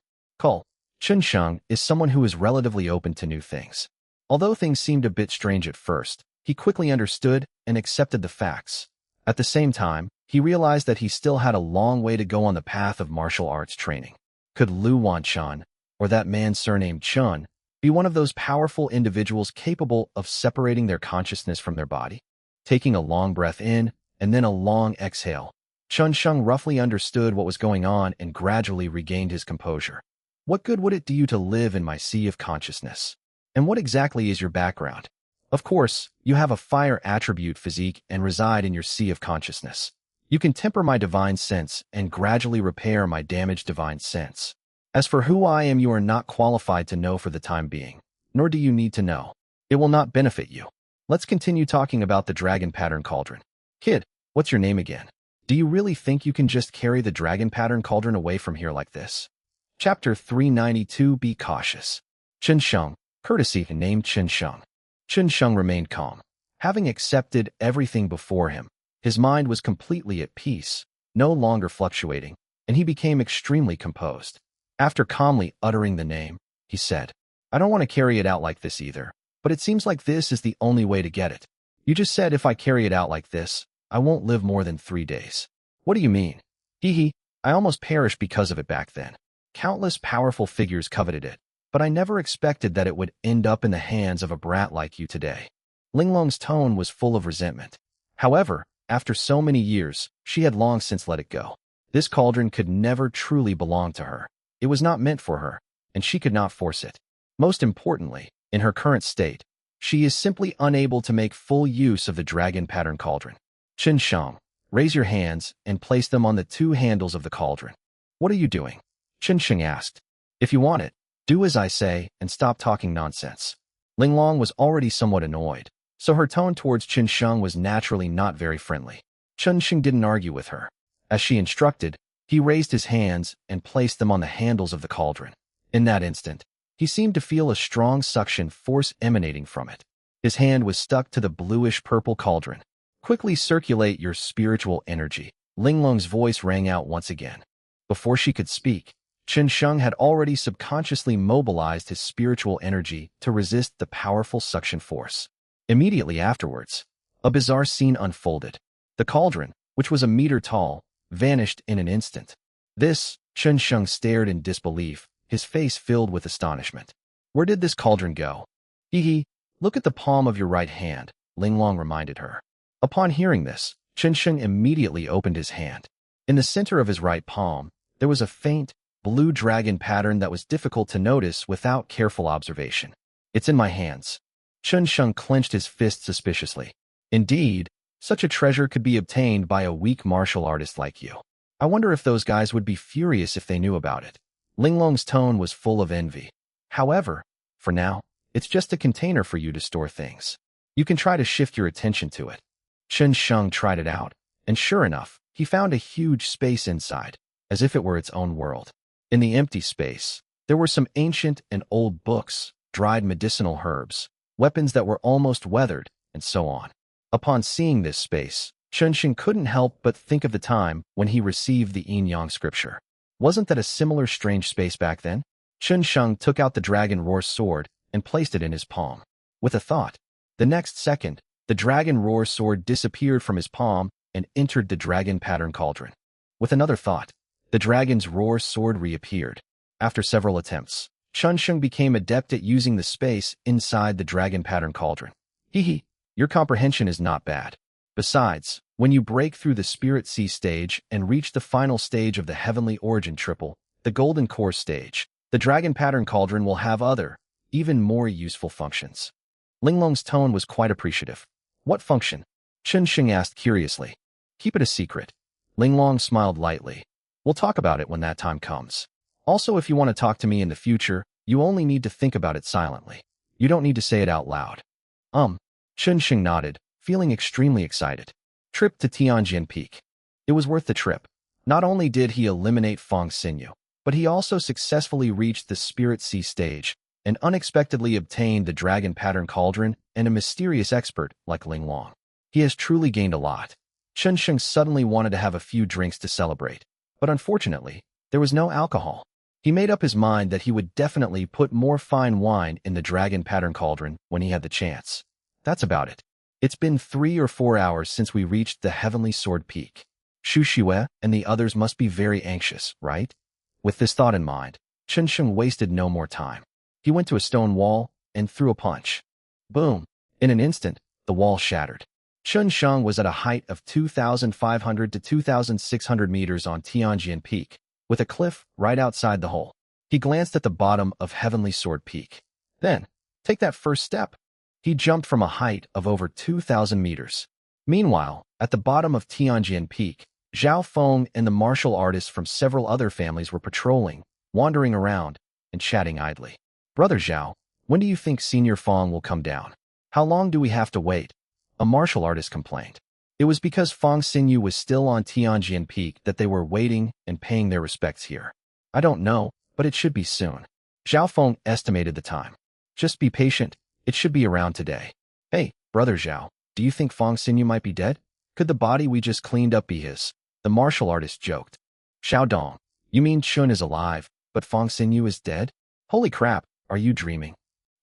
Chun Sheng is someone who is relatively open to new things. Although things seemed a bit strange at first, he quickly understood and accepted the facts. At the same time, he realized that he still had a long way to go on the path of martial arts training. Could Lu Wanchan, or that man surnamed Chun, be one of those powerful individuals capable of separating their consciousness from their body? Taking a long breath in, and then a long exhale, Chun Sheng roughly understood what was going on and gradually regained his composure. What good would it do you to live in my sea of consciousness? And what exactly is your background? Of course, you have a fire attribute physique and reside in your sea of consciousness. You can temper my divine sense and gradually repair my damaged divine sense. As for who I am, you are not qualified to know for the time being, nor do you need to know. It will not benefit you. Let's continue talking about the dragon pattern cauldron. Kid, what's your name again? Do you really think you can just carry the dragon pattern cauldron away from here like this? Chapter 392. Be cautious. Chun Sheng, courtesy named Chun Sheng. Chun Sheng remained calm. Having accepted everything before him, his mind was completely at peace, no longer fluctuating, and he became extremely composed. After calmly uttering the name, he said, I don't want to carry it out like this either, but it seems like this is the only way to get it. You just said if I carry it out like this, I won't live more than 3 days. What do you mean? Hee hee, I almost perished because of it back then. Countless powerful figures coveted it, but I never expected that it would end up in the hands of a brat like you today. Linglong's tone was full of resentment. However, after so many years, she had long since let it go. This cauldron could never truly belong to her. It was not meant for her, and she could not force it. Most importantly, in her current state, she is simply unable to make full use of the dragon pattern cauldron. Chen Shang, raise your hands and place them on the 2 handles of the cauldron. What are you doing? Chen Shang asked. If you want it, do as I say and stop talking nonsense. Linglong was already somewhat annoyed, so her tone towards Chen Shang was naturally not very friendly. Chen Shang didn't argue with her. As she instructed, he raised his hands and placed them on the handles of the cauldron. In that instant, he seemed to feel a strong suction force emanating from it. His hand was stuck to the bluish-purple cauldron. Quickly circulate your spiritual energy. Linglong's voice rang out once again. Before she could speak, Chen Shang had already subconsciously mobilized his spiritual energy to resist the powerful suction force. Immediately afterwards, a bizarre scene unfolded. The cauldron, which was a meter tall, vanished in an instant. This, Chen Shang stared in disbelief, his face filled with astonishment. Where did this cauldron go? Hee hee, look at the palm of your right hand, Linglong reminded her. Upon hearing this, Chen Shang immediately opened his hand. In the center of his right palm, there was a faint, blue dragon pattern that was difficult to notice without careful observation. It's in my hands. Chen Shang clenched his fist suspiciously. Indeed, such a treasure could be obtained by a weak martial artist like you. I wonder if those guys would be furious if they knew about it. Linglong's tone was full of envy. However, for now, it's just a container for you to store things. You can try to shift your attention to it. Chen Shang tried it out, and sure enough, he found a huge space inside, as if it were its own world. In the empty space, there were some ancient and old books, dried medicinal herbs, weapons that were almost weathered, and so on. Upon seeing this space, Chen Shang couldn't help but think of the time when he received the Yin-Yang scripture. Wasn't that a similar strange space back then? Chen Shang took out the Dragon Roar sword and placed it in his palm. With a thought, the next second, the Dragon Roar sword disappeared from his palm and entered the dragon pattern cauldron. With another thought, the Dragon's Roar sword reappeared. After several attempts, Chen Shang became adept at using the space inside the dragon pattern cauldron. Hee hee, your comprehension is not bad. Besides, when you break through the Spirit Sea stage and reach the final stage of the Heavenly Origin Triple, the Golden Core stage, the Dragon Pattern Cauldron will have other, even more useful functions. Linglong's tone was quite appreciative. What function? Chen Shang asked curiously. Keep it a secret. Linglong smiled lightly. We'll talk about it when that time comes. Also, if you want to talk to me in the future, you only need to think about it silently. You don't need to say it out loud. Chen Shang nodded, feeling extremely excited. Trip to Tianjin Peak. It was worth the trip. Not only did he eliminate Fong Xinyu, but he also successfully reached the Spirit Sea stage and unexpectedly obtained the Dragon Pattern Cauldron and a mysterious expert like Linglong. He has truly gained a lot. Chen Shang suddenly wanted to have a few drinks to celebrate, but unfortunately, there was no alcohol. He made up his mind that he would definitely put more fine wine in the Dragon Pattern Cauldron when he had the chance. That's about it. It's been 3 or 4 hours since we reached the Heavenly Sword Peak. Xu Xue and the others must be very anxious, right? With this thought in mind, Chen Shang wasted no more time. He went to a stone wall and threw a punch. Boom! In an instant, the wall shattered. Chen Shang was at a height of 2,500 to 2,600 meters on Tianjin Peak, with a cliff right outside the hole. He glanced at the bottom of Heavenly Sword Peak. Then, take that first step. He jumped from a height of over 2,000 meters. Meanwhile, at the bottom of Tianjin Peak, Zhao Feng and the martial artists from several other families were patrolling, wandering around, and chatting idly. Brother Zhao, when do you think Senior Feng will come down? How long do we have to wait? A martial artist complained. It was because Fong Xinyu was still on Tianjin Peak that they were waiting and paying their respects here. I don't know, but it should be soon. Zhao Feng estimated the time. Just be patient. It should be around today. Hey, Brother Zhao, Do you think Fong Xinyu might be dead? Could the body we just cleaned up be his? The martial artist joked. Xiaodong, you mean Chun is alive, but Fong Xinyu is dead? Holy crap, are you dreaming?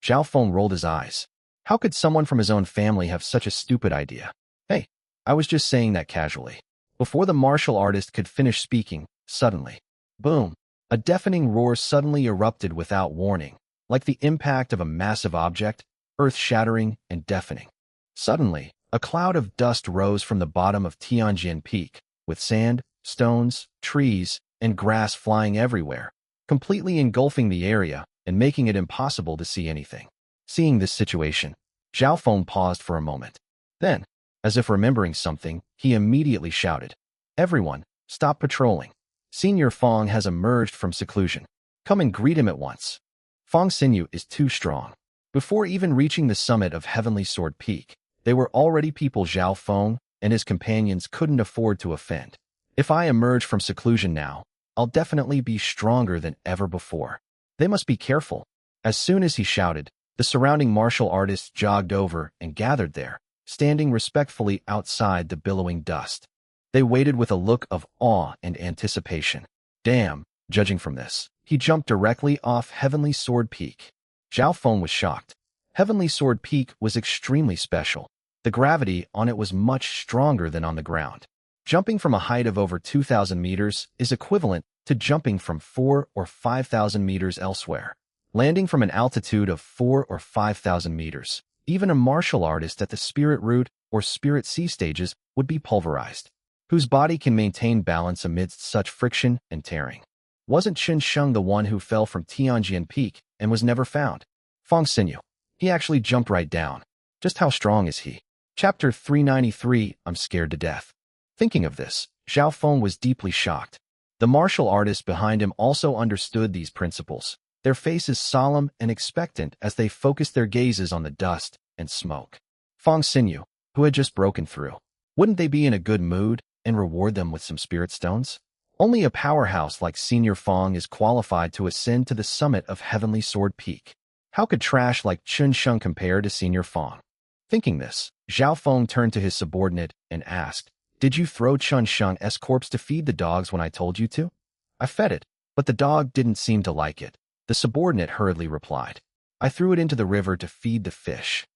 Zhao Feng rolled his eyes. How could someone from his own family have such a stupid idea? Hey, I was just saying that casually. Before the martial artist could finish speaking, suddenly, boom, a deafening roar suddenly erupted without warning, like the impact of a massive object, earth-shattering and deafening. Suddenly, a cloud of dust rose from the bottom of Tianjin Peak, with sand, stones, trees, and grass flying everywhere, completely engulfing the area and making it impossible to see anything. Seeing this situation, Zhao Feng paused for a moment. Then, as if remembering something, he immediately shouted, "Everyone, stop patrolling. Senior Fong has emerged from seclusion. Come and greet him at once." Fong Xinyu is too strong. Before even reaching the summit of Heavenly Sword Peak, they were already people Zhao Feng and his companions couldn't afford to offend. If I emerge from seclusion now, I'll definitely be stronger than ever before. They must be careful. As soon as he shouted, the surrounding martial artists jogged over and gathered there, standing respectfully outside the billowing dust. They waited with a look of awe and anticipation. Damn, judging from this, he jumped directly off Heavenly Sword Peak. Zhao Feng was shocked. Heavenly Sword Peak was extremely special. The gravity on it was much stronger than on the ground. Jumping from a height of over 2,000 meters is equivalent to jumping from 4 or 5,000 meters elsewhere. Landing from an altitude of 4 or 5,000 meters, even a martial artist at the Spirit Root or Spirit Sea stages would be pulverized. Whose body can maintain balance amidst such friction and tearing? Wasn't Qin Sheng the one who fell from Tianjin Peak and was never found? Fong Xinyu. He actually jumped right down. Just how strong is he? Chapter 393, I'm scared to death. Thinking of this, Zhao Feng was deeply shocked. The martial artists behind him also understood these principles, their faces solemn and expectant as they focused their gazes on the dust and smoke. Fong Xinyu, who had just broken through. Wouldn't they be in a good mood and reward them with some spirit stones? Only a powerhouse like Senior Fong is qualified to ascend to the summit of Heavenly Sword Peak. How could trash like Chun Sheng compare to Senior Fong? Thinking this, Zhao Feng turned to his subordinate and asked, "Did you throw Chun Sheng's corpse to feed the dogs when I told you to?" "I fed it, but the dog didn't seem to like it," the subordinate hurriedly replied. "I threw it into the river to feed the fish."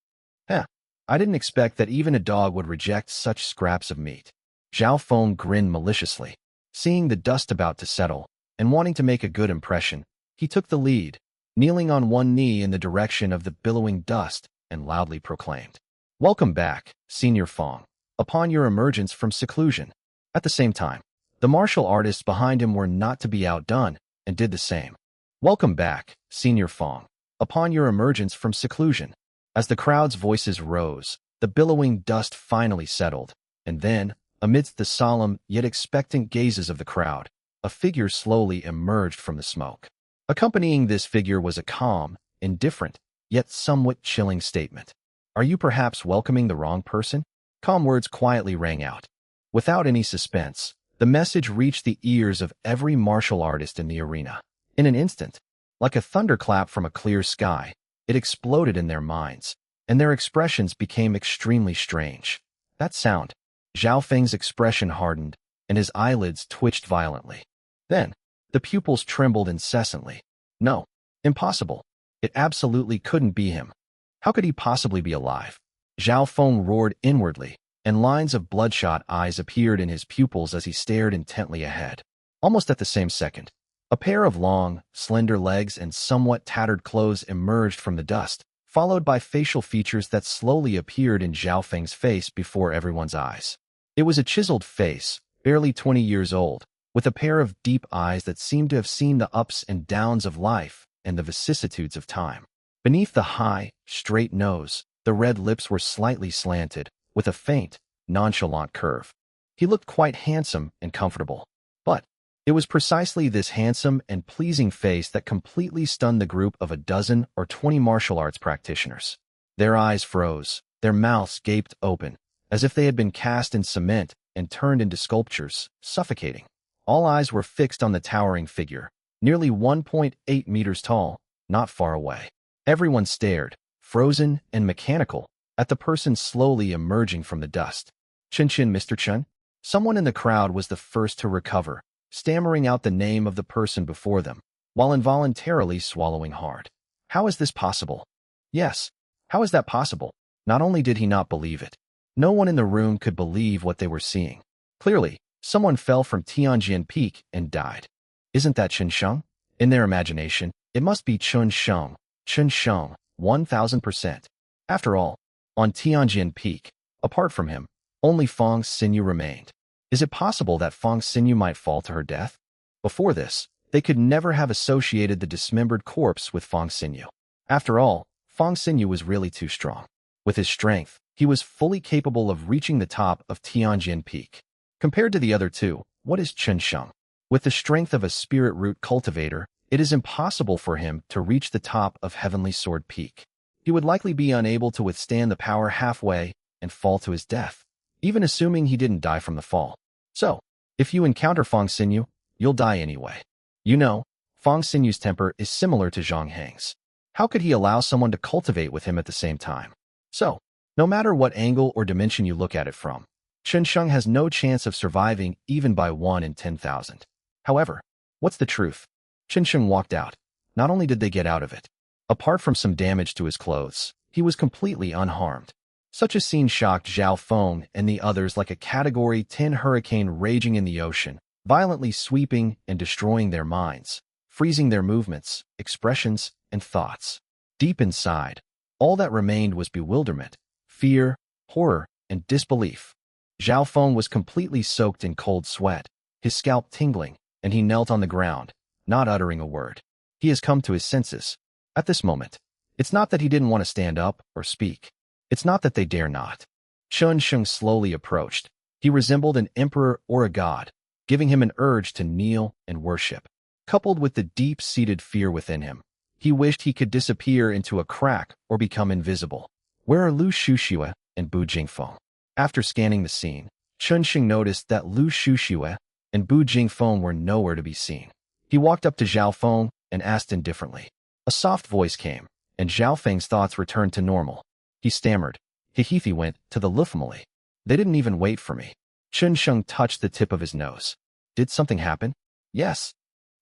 I didn't expect that even a dog would reject such scraps of meat." Zhao Feng grinned maliciously. Seeing the dust about to settle, and wanting to make a good impression, he took the lead, kneeling on one knee in the direction of the billowing dust, and loudly proclaimed, "Welcome back, Senior Fong, upon your emergence from seclusion." At the same time, the martial artists behind him were not to be outdone, and did the same. "Welcome back, Senior Fong, upon your emergence from seclusion." As the crowd's voices rose, the billowing dust finally settled, and then, amidst the solemn yet expectant gazes of the crowd, a figure slowly emerged from the smoke. Accompanying this figure was a calm, indifferent, yet somewhat chilling statement. "Are you perhaps welcoming the wrong person?" Calm words quietly rang out. Without any suspense, the message reached the ears of every martial artist in the arena. In an instant, like a thunderclap from a clear sky, it exploded in their minds, and their expressions became extremely strange. That sound. Zhao Feng's expression hardened, and his eyelids twitched violently. Then, the pupils trembled incessantly. No, impossible. It absolutely couldn't be him. How could he possibly be alive? Zhao Feng roared inwardly, and lines of bloodshot eyes appeared in his pupils as he stared intently ahead. Almost at the same second, a pair of long, slender legs and somewhat tattered clothes emerged from the dust, followed by facial features that slowly appeared in Zhao Feng's face before everyone's eyes. It was a chiseled face, barely 20 years old, with a pair of deep eyes that seemed to have seen the ups and downs of life and the vicissitudes of time. Beneath the high, straight nose, the red lips were slightly slanted, with a faint, nonchalant curve. He looked quite handsome and comfortable. But it was precisely this handsome and pleasing face that completely stunned the group of a dozen or 20 martial arts practitioners. Their eyes froze, their mouths gaped open, as if they had been cast in cement and turned into sculptures, suffocating. All eyes were fixed on the towering figure, nearly 1.8 meters tall, not far away. Everyone stared, frozen and mechanical, at the person slowly emerging from the dust. Chin, Mr. Chen? Someone in the crowd was the first to recover, stammering out the name of the person before them, while involuntarily swallowing hard. How is this possible? Yes, how is that possible? Not only did he not believe it, no one in the room could believe what they were seeing. Clearly, someone fell from Tianjin Peak and died. Isn't that Chen Sheng? In their imagination, it must be Chen Sheng, 1000%. After all, on Tianjin Peak, apart from him, only Fang Xinyu remained. Is it possible that Fang Xinyu might fall to her death? Before this, they could never have associated the dismembered corpse with Fang Xinyu. After all, Fang Xinyu was really too strong. With his strength, he was fully capable of reaching the top of Tianjin Peak. Compared to the other two, what is Chen Sheng? With the strength of a spirit root cultivator, it is impossible for him to reach the top of Heavenly Sword Peak. He would likely be unable to withstand the power halfway and fall to his death, even assuming he didn't die from the fall. So, if you encounter Fang Xinyu, you'll die anyway. You know, Fang Xinyu's temper is similar to Zhang Heng's. How could he allow someone to cultivate with him at the same time? So, no matter what angle or dimension you look at it from, Chen Sheng has no chance of surviving even by 1 in 10,000. However, what's the truth? Chen Sheng walked out. Not only did they get out of it, apart from some damage to his clothes, he was completely unharmed. Such a scene shocked Zhao Feng and the others like a Category 10 hurricane raging in the ocean, violently sweeping and destroying their minds, freezing their movements, expressions, and thoughts. Deep inside, all that remained was bewilderment, fear, horror, and disbelief. Zhao Feng was completely soaked in cold sweat, his scalp tingling, and he knelt on the ground, not uttering a word. He has come to his senses. At this moment, it's not that he didn't want to stand up or speak. It's not that they dare not. Chen Sheng slowly approached. He resembled an emperor or a god, giving him an urge to kneel and worship. Coupled with the deep-seated fear within him, he wished he could disappear into a crack or become invisible. Where are Lu Shuxue and Bu Jingfeng? After scanning the scene, Chen Sheng noticed that Lu Shuxue and Bu Jingfeng were nowhere to be seen. He walked up to Zhao Feng and asked indifferently. A soft voice came, and Zhao Feng's thoughts returned to normal. He stammered. He went to the Lu family. They didn't even wait for me. Chen Sheng touched the tip of his nose. Did something happen? Yes.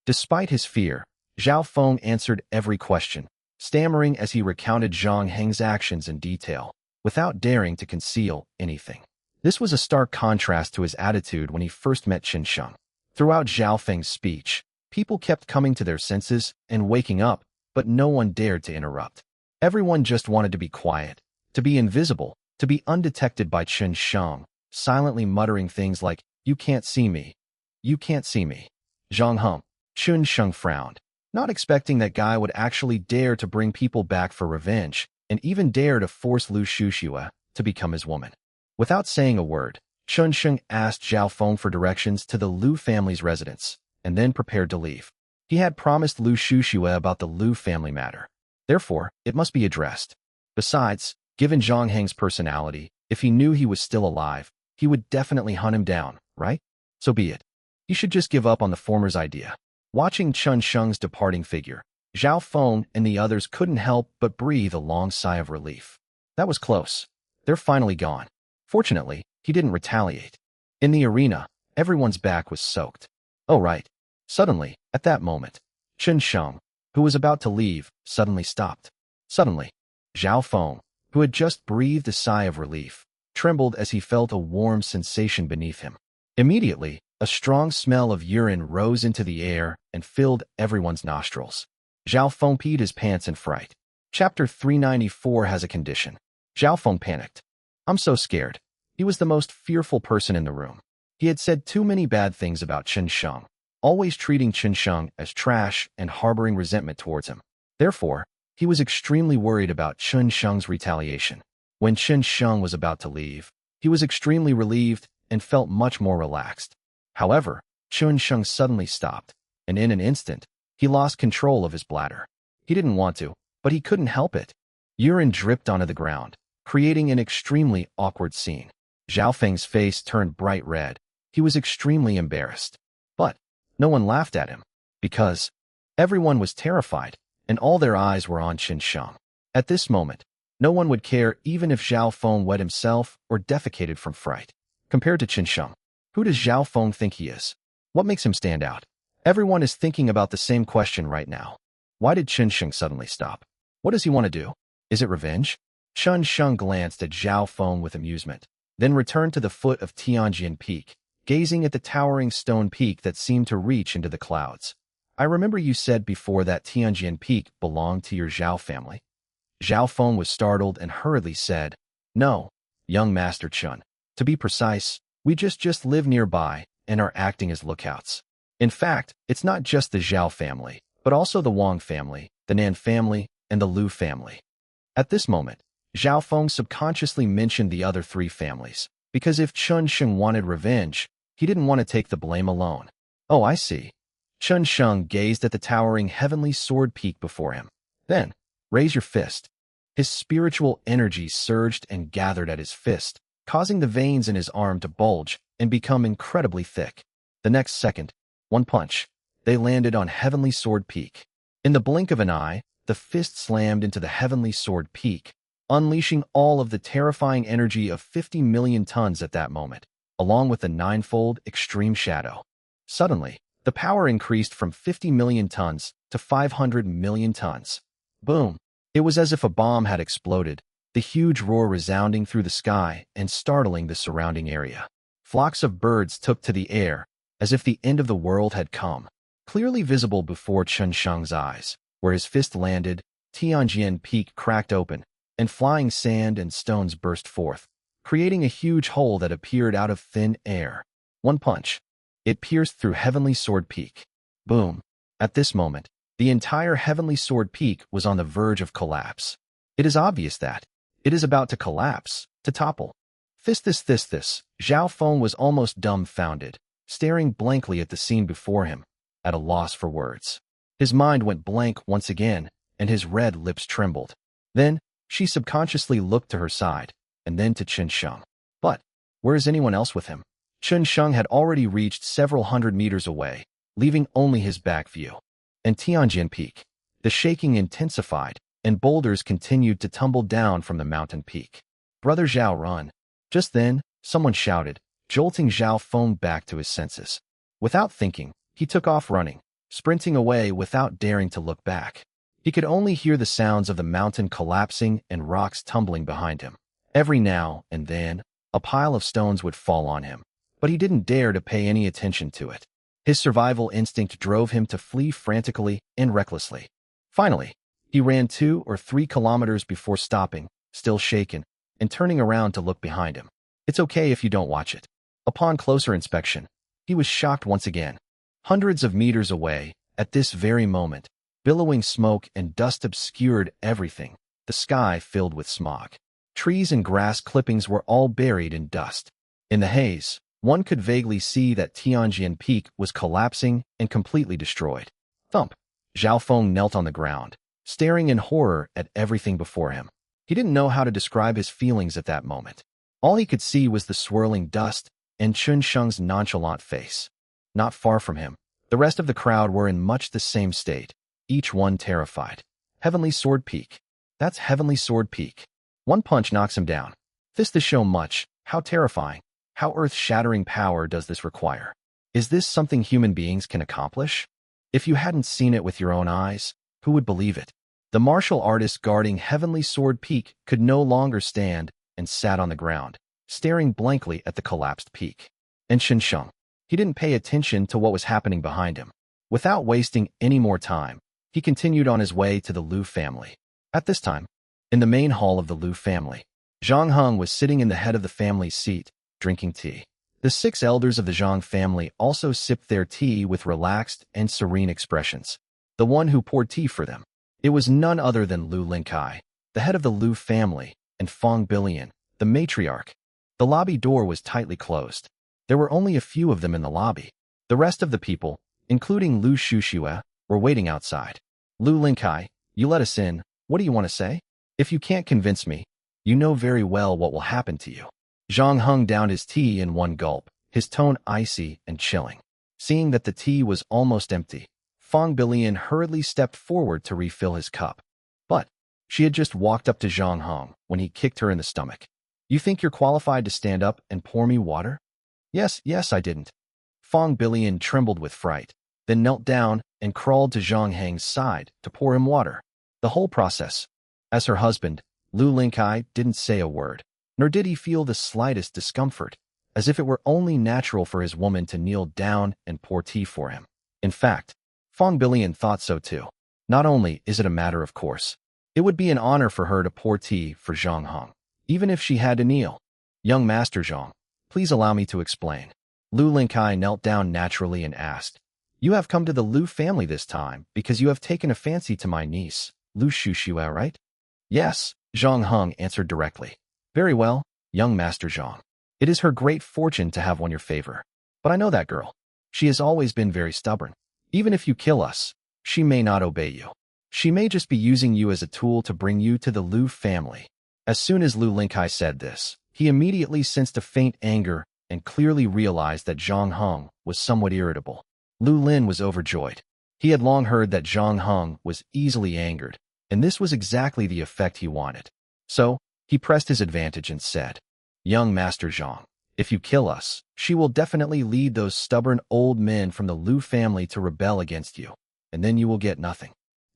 Despite his fear, Zhao Feng answered every question, stammering as he recounted Zhang Heng's actions in detail, without daring to conceal anything. This was a stark contrast to his attitude when he first met Chen Sheng. Throughout Zhao Feng's speech, people kept coming to their senses and waking up, but no one dared to interrupt. Everyone just wanted to be quiet, to be invisible, to be undetected by Chen Sheng, silently muttering things like, "You can't see me. You can't see me." Zhang Heng. Chen Sheng frowned, not expecting that guy would actually dare to bring people back for revenge, and even dare to force Lu Shuxue to become his woman. Without saying a word, Chen Sheng asked Zhao Feng for directions to the Lu family's residence, and then prepared to leave. He had promised Lu Shuxue about the Lu family matter. Therefore, it must be addressed. Besides, given Zhang Heng's personality, if he knew he was still alive, he would definitely hunt him down, right? So be it. He should just give up on the former's idea. Watching Chen Sheng's departing figure, Zhao Feng and the others couldn't help but breathe a long sigh of relief. That was close. They're finally gone. Fortunately, he didn't retaliate. In the arena, everyone's back was soaked. Oh right. Suddenly, at that moment, Chen Sheng, who was about to leave, suddenly stopped. Suddenly, Zhao Feng, who had just breathed a sigh of relief, trembled as he felt a warm sensation beneath him. Immediately, a strong smell of urine rose into the air and filled everyone's nostrils. Zhao Feng peed his pants in fright. Chapter 394 has a condition. Zhao Feng panicked. I'm so scared. He was the most fearful person in the room. He had said too many bad things about Chen Sheng, always treating Chen Sheng as trash and harboring resentment towards him. Therefore, he was extremely worried about Chen Sheng's retaliation. When Chen Sheng was about to leave, he was extremely relieved and felt much more relaxed. However, Chen Sheng suddenly stopped, and in an instant, he lost control of his bladder. He didn't want to, but he couldn't help it. Urine dripped onto the ground, creating an extremely awkward scene. Zhao Feng's face turned bright red. He was extremely embarrassed. But no one laughed at him, because everyone was terrified, and all their eyes were on Chen Sheng. At this moment, No one would care even if Zhao Feng wet himself or defecated from fright. Compared to Qin Sheng, who does Zhao Feng think he is? What makes him stand out? Everyone is thinking about the same question right now. Why did Qin Sheng suddenly stop? What does he want to do? Is it revenge? Qin Sheng glanced at Zhao Feng with amusement, then returned to the foot of Tianjin Peak, gazing at the towering stone peak that seemed to reach into the clouds. I remember you said before that Tianjin Peak belonged to your Zhao family. Zhao Feng was startled and hurriedly said, "No, young Master Chun. To be precise, we just live nearby and are acting as lookouts. In fact, it's not just the Zhao family, but also the Wang family, the Nan family, and the Lu family." At this moment, Zhao Feng subconsciously mentioned the other three families, because if Qin Sheng wanted revenge, he didn't want to take the blame alone. Oh, I see. Qin Sheng gazed at the towering heavenly sword peak before him. Then, raise your fist. His spiritual energy surged and gathered at his fist, causing the veins in his arm to bulge and become incredibly thick. The next second, one punch, they landed on heavenly sword peak. In the blink of an eye, the fist slammed into the heavenly sword peak, unleashing all of the terrifying energy of 50 million tons at that moment, along with the ninefold extreme shadow. Suddenly, the power increased from 50 million tons to 500 million tons. Boom! It was as if a bomb had exploded, the huge roar resounding through the sky and startling the surrounding area. Flocks of birds took to the air, as if the end of the world had come. Clearly visible before Qin Sheng's eyes, where his fist landed, Tianjin Peak cracked open, and flying sand and stones burst forth, creating a huge hole that appeared out of thin air. One punch. It pierced through Heavenly Sword Peak. Boom. At this moment, the entire Heavenly Sword Peak was on the verge of collapse. It is obvious that it is about to collapse, to topple. This. Zhao Feng was almost dumbfounded, staring blankly at the scene before him, at a loss for words. His mind went blank once again, and his red lips trembled. Then, she subconsciously looked to her side, and then to Qin Sheng. But, where is anyone else with him? Qin Sheng had already reached several hundred meters away, leaving only his back view. And Tianjin Peak. The shaking intensified, and boulders continued to tumble down from the mountain peak. "Brother Zhao, run." Just then, someone shouted, jolting Zhao Feng back to his senses. Without thinking, he took off running, sprinting away without daring to look back. He could only hear the sounds of the mountain collapsing and rocks tumbling behind him. Every now and then, a pile of stones would fall on him, but he didn't dare to pay any attention to it. His survival instinct drove him to flee frantically and recklessly. Finally, he ran 2 or 3 kilometers before stopping, still shaken, and turning around to look behind him. It's okay if you don't watch it. Upon closer inspection, he was shocked once again. Hundreds of meters away, at this very moment, billowing smoke and dust obscured everything, the sky filled with smog. Trees and grass clippings were all buried in dust. In the haze, one could vaguely see that Tianjin Peak was collapsing and completely destroyed. Thump! Zhao Feng knelt on the ground, staring in horror at everything before him. He didn't know how to describe his feelings at that moment. All he could see was the swirling dust and Qin Sheng's nonchalant face. Not far from him, the rest of the crowd were in much the same state, each one terrified. Heavenly Sword Peak. That's Heavenly Sword Peak. One punch knocks him down. This show much. How terrifying. How earth-shattering power does this require? Is this something human beings can accomplish? If you hadn't seen it with your own eyes, who would believe it? The martial artist guarding Heavenly Sword Peak could no longer stand and sat on the ground, staring blankly at the collapsed peak. And Qin Sheng. He didn't pay attention to what was happening behind him. Without wasting any more time, he continued on his way to the Lu family. At this time, in the main hall of the Lu family, Zhang Heng was sitting in the head of the family's seat, drinking tea. The 6 elders of the Zhang family also sipped their tea with relaxed and serene expressions. The one who poured tea for them, it was none other than Lu Linkai, the head of the Lu family, and Feng Billionaire, the matriarch. The lobby door was tightly closed. There were only a few of them in the lobby. The rest of the people, including Lu Shushue, were waiting outside. "Lu Linkai, you let us in. What do you want to say? If you can't convince me, you know very well what will happen to you." Zhang Heng downed his tea in one gulp, his tone icy and chilling. Seeing that the tea was almost empty, Feng Billionaire hurriedly stepped forward to refill his cup. But She had just walked up to Zhang Hong when he kicked her in the stomach. You think you're qualified to stand up and pour me water? Yes, I didn't. Fong Billion trembled with fright, then knelt down and crawled to Zhang Heng's side to pour him water. The whole process. As her husband, Lu Linkai didn't say a word, nor did he feel the slightest discomfort, as if it were only natural for his woman to kneel down and pour tea for him. In fact, Fong Billion thought so too. Not only is it a matter of course, it would be an honor for her to pour tea for Zhang Hong, even if she had to kneel. Young Master Zhang, please allow me to explain. Lu Linkai knelt down naturally and asked, You have come to the Lu family this time because you have taken a fancy to my niece, Lu Shushua, right? Yes, Zhang Hong answered directly. Very well, young Master Zhang. It is her great fortune to have won your favor. But I know that girl. She has always been very stubborn. Even if you kill us, she may not obey you. She may just be using you as a tool to bring you to the Lu family. As soon as Lu Linkai said this, he immediately sensed a faint anger and clearly realized that Zhang Hong was somewhat irritable. Lu Lin was overjoyed. He had long heard that Zhang Hong was easily angered, and this was exactly the effect he wanted. So, he pressed his advantage and said, Young Master Zhang, if you kill us, she will definitely lead those stubborn old men from the Lu family to rebel against you, and then you will get nothing.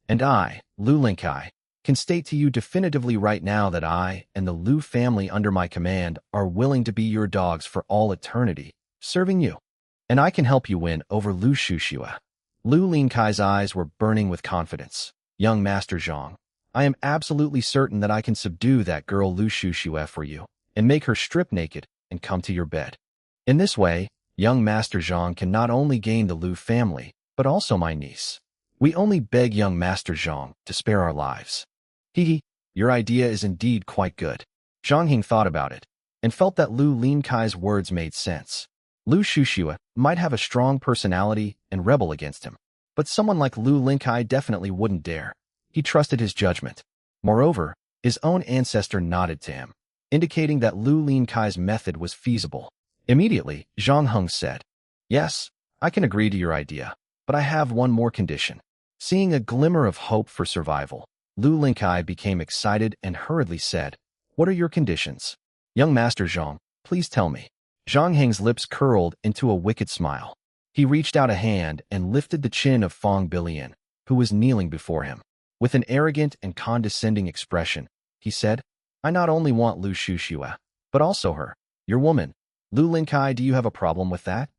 And I, Lu Linkai, can state to you definitively right now that I and the Lu family under my command are willing to be your dogs for all eternity, serving you. And I can help you win over Lu Shushua. Lu Linkai's eyes were burning with confidence. Young Master Zhang, I am absolutely certain that I can subdue that girl Lu Shushua for you and make her strip naked and come to your bed. In this way, young Master Zhang can not only gain the Lu family, but also my niece. We only beg young Master Zhang to spare our lives. Your idea is indeed quite good. Zhang Hing thought about it and felt that Lu Linkai's words made sense. Lu Shushua might have a strong personality and rebel against him, but someone like Lu Linkai definitely wouldn't dare. He trusted his judgment. Moreover, his own ancestor nodded to him, indicating that Lu Linkai's method was feasible. Immediately, Zhang Heng said, Yes, I can agree to your idea, but I have one more condition. Seeing a glimmer of hope for survival, Lu Linkai became excited and hurriedly said, What are your conditions? Young Master Zhang, please tell me. Zhang Heng's lips curled into a wicked smile. He reached out a hand and lifted the chin of Fong Billion, who was kneeling before him. With an arrogant and condescending expression, he said, I not only want Lu Shushua, but also her, your woman. Lu Linkai, do you have a problem with that?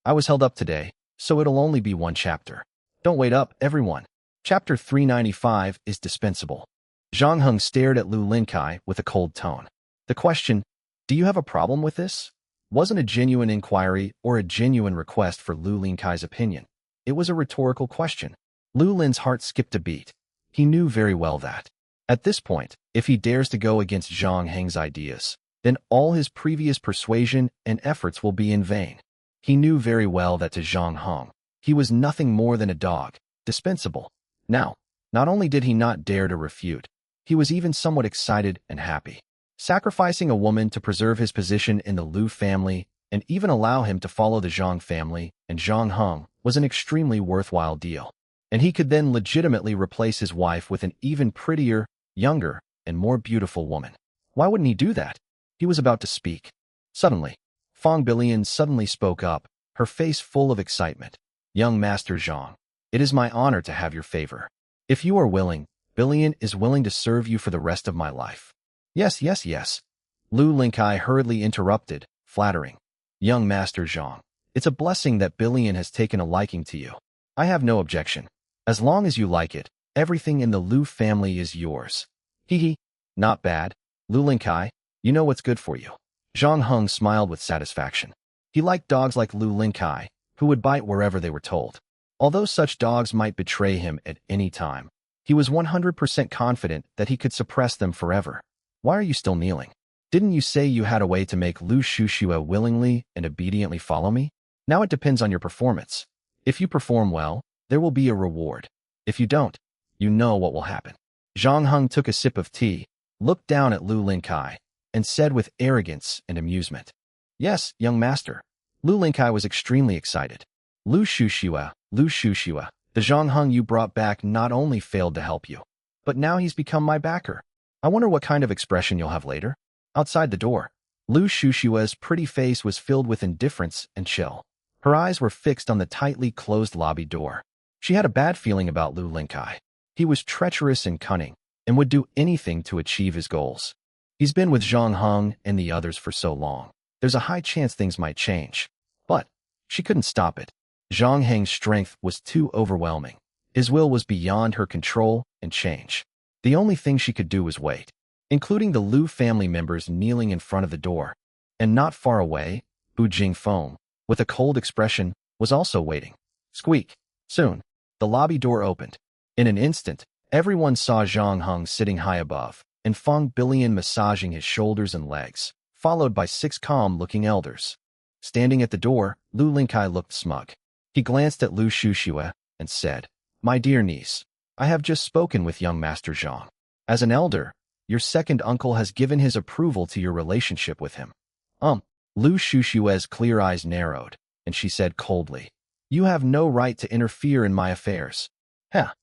I was held up today, so it'll only be one chapter. Don't wait up, everyone. Chapter 395 is dispensable. Zhang Heng stared at Lu Linkai with a cold tone. The question, do you have a problem with this? Wasn't a genuine inquiry or a genuine request for Lu Linkai's opinion. It was a rhetorical question. Lu Lin's heart skipped a beat. He knew very well that, at this point, if he dares to go against Zhang Heng's ideas, then all his previous persuasion and efforts will be in vain. He knew very well that to Zhang Heng, he was nothing more than a dog, dispensable. Now, not only did he not dare to refute, he was even somewhat excited and happy. Sacrificing a woman to preserve his position in the Lu family and even allow him to follow the Zhang family and Zhang Heng was an extremely worthwhile deal. And he could then legitimately replace his wife with an even prettier, younger, and more beautiful woman. Why wouldn't he do that? He was about to speak. Suddenly, Fong Billion suddenly spoke up, her face full of excitement. Young Master Zhang, it is my honor to have your favor. If you are willing, Billion is willing to serve you for the rest of my life. Yes. Lu Linkai hurriedly interrupted, flattering. Young Master Zhang, it's a blessing that Billion has taken a liking to you. I have no objection. As long as you like it, everything in the Lu family is yours. Not bad. Lu Linkai, you know what's good for you. Zhang Heng smiled with satisfaction. He liked dogs like Lu Linkai, who would bite wherever they were told. Although such dogs might betray him at any time, he was 100% confident that he could suppress them forever. Why are you still kneeling? Didn't you say you had a way to make Lu Shushua willingly and obediently follow me? Now it depends on your performance. If you perform well, there will be a reward. If you don't, you know what will happen. Zhang Heng took a sip of tea, looked down at Lu Linkai, and said with arrogance and amusement, Yes, young master. Lu Linkai was extremely excited. Lu Shushua, the Zhang Heng you brought back not only failed to help you, but now he's become my backer. I wonder what kind of expression you'll have later. Outside the door, Lu Shushua's pretty face was filled with indifference and chill. Her eyes were fixed on the tightly closed lobby door. She had a bad feeling about Lu Linkai. He was treacherous and cunning, and would do anything to achieve his goals. He's been with Zhang Heng and the others for so long. There's a high chance things might change. But she couldn't stop it. Zhang Heng's strength was too overwhelming. His will was beyond her control and change. The only thing she could do was wait, including the Lu family members kneeling in front of the door. And not far away, Hu Jingfeng, with a cold expression, was also waiting. Squeak. Soon, the lobby door opened. In an instant, everyone saw Zhang Heng sitting high above, and Feng Billion massaging his shoulders and legs, followed by 6 calm-looking elders. Standing at the door, Lu Linkai looked smug. He glanced at Lu Shushua and said, "My dear niece, I have just spoken with young Master Zhang. As an elder, your second uncle has given his approval to your relationship with him." Lu Shushua's clear eyes narrowed, and she said coldly, "You have no right to interfere in my affairs." "Huh,"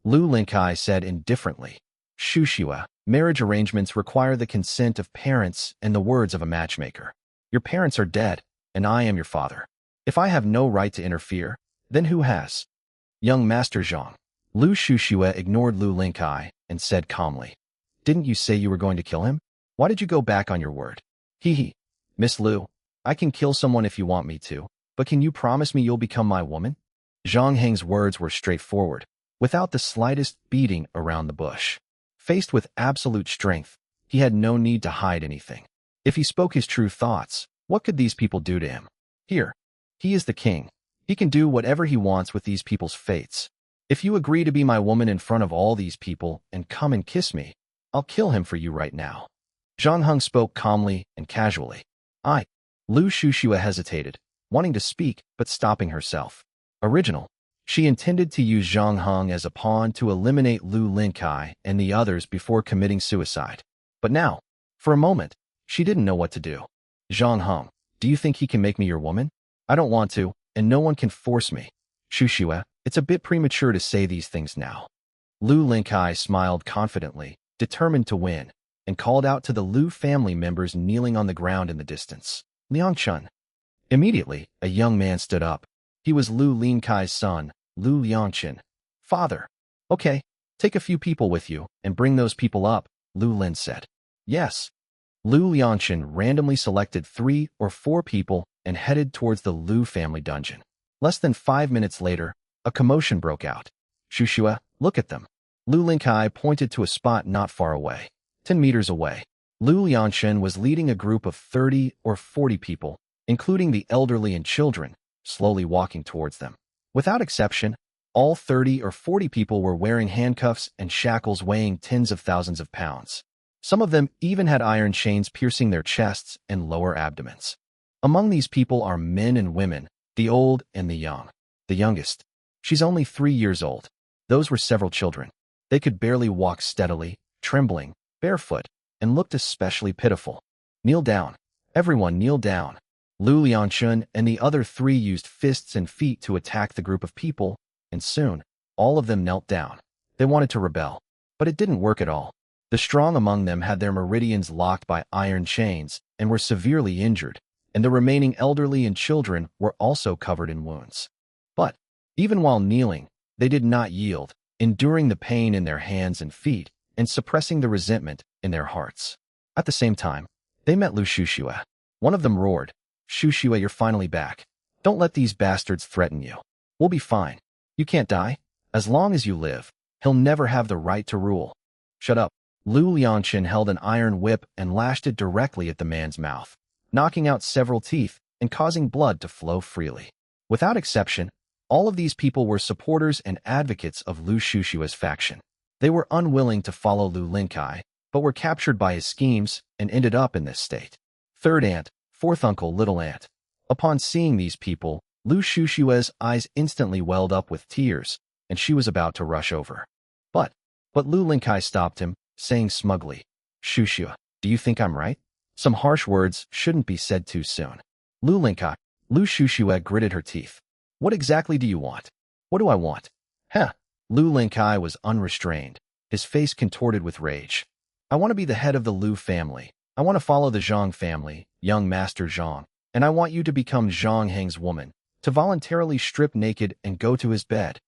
Lu Linkai said indifferently. "Shushua, marriage arrangements require the consent of parents and the words of a matchmaker. Your parents are dead, and I am your father. If I have no right to interfere, then who has?" "Young Master Zhang." Lu Shushua ignored Lu Linkai and said calmly, "Didn't you say you were going to kill him? Why did you go back on your word?" "Hee. Miss Lu, I can kill someone if you want me to, but can you promise me you'll become my woman?" Zhang Heng's words were straightforward, without the slightest beating around the bush. Faced with absolute strength, he had no need to hide anything. If he spoke his true thoughts, what could these people do to him? Here, he is the king. He can do whatever he wants with these people's fates. If you agree to be my woman in front of all these people and come and kiss me, I'll kill him for you right now. Zhang Heng spoke calmly and casually. Lu Shushua hesitated, wanting to speak but stopping herself. She intended to use Zhang Heng as a pawn to eliminate Lu Linkai and the others before committing suicide. But now, for a moment, she didn't know what to do. "Zhang Heng, do you think he can make me your woman? I don't want to, and no one can force me." "Shushua, it's a bit premature to say these things now." Lu Linkai smiled confidently, determined to win, and called out to the Lu family members kneeling on the ground in the distance, "Liangchun." Immediately, a young man stood up. He was Lu Linkai's son, Lu Liangchun. "Father." "Okay, take a few people with you and bring those people up," Lu Lin said. "Yes." Lu Liangchun randomly selected 3 or 4 people and headed towards the Lu family dungeon. Less than 5 minutes later, a commotion broke out. "Shushua, look at them." Lu Linkai pointed to a spot not far away. 10 meters away, Lu Liangchun was leading a group of 30 or 40 people, including the elderly and children, slowly walking towards them. Without exception, all 30 or 40 people were wearing handcuffs and shackles weighing tens of thousands of pounds. Some of them even had iron chains piercing their chests and lower abdomens. Among these people are men and women, the old and the young. The youngest, she's only 3 years old. Those were several children. They could barely walk steadily, trembling, barefoot, and looked especially pitiful. "Kneel down. Everyone kneel down." Lu Liangchun and the other 3 used fists and feet to attack the group of people, and soon, all of them knelt down. They wanted to rebel, but it didn't work at all. The strong among them had their meridians locked by iron chains and were severely injured, and the remaining elderly and children were also covered in wounds. But, even while kneeling, they did not yield, enduring the pain in their hands and feet, and suppressing the resentment in their hearts. At the same time, they met Lu Shushua. One of them roared, "Shushua, you're finally back. Don't let these bastards threaten you. We'll be fine. You can't die. As long as you live, he'll never have the right to rule." "Shut up." Lu Liangchun held an iron whip and lashed it directly at the man's mouth, knocking out several teeth and causing blood to flow freely. Without exception, all of these people were supporters and advocates of Lu Shushua's faction. They were unwilling to follow Lu Linkai, but were captured by his schemes and ended up in this state. Third aunt, fourth uncle, little aunt. Upon seeing these people, Lu Shushua's eyes instantly welled up with tears, and she was about to rush over. But Lu Linkai stopped him, saying smugly, "Shushua, do you think I'm right? Some harsh words shouldn't be said too soon." Lu Shushua gritted her teeth. "What exactly do you want?" "What do I want? Huh." Lu Linkai was unrestrained. his face contorted with rage. I want to be the head of the Liu family. I want to follow the Zhang family, young Master Zhang, and I want you to become Zhang Heng's woman, to voluntarily strip naked and go to his bed.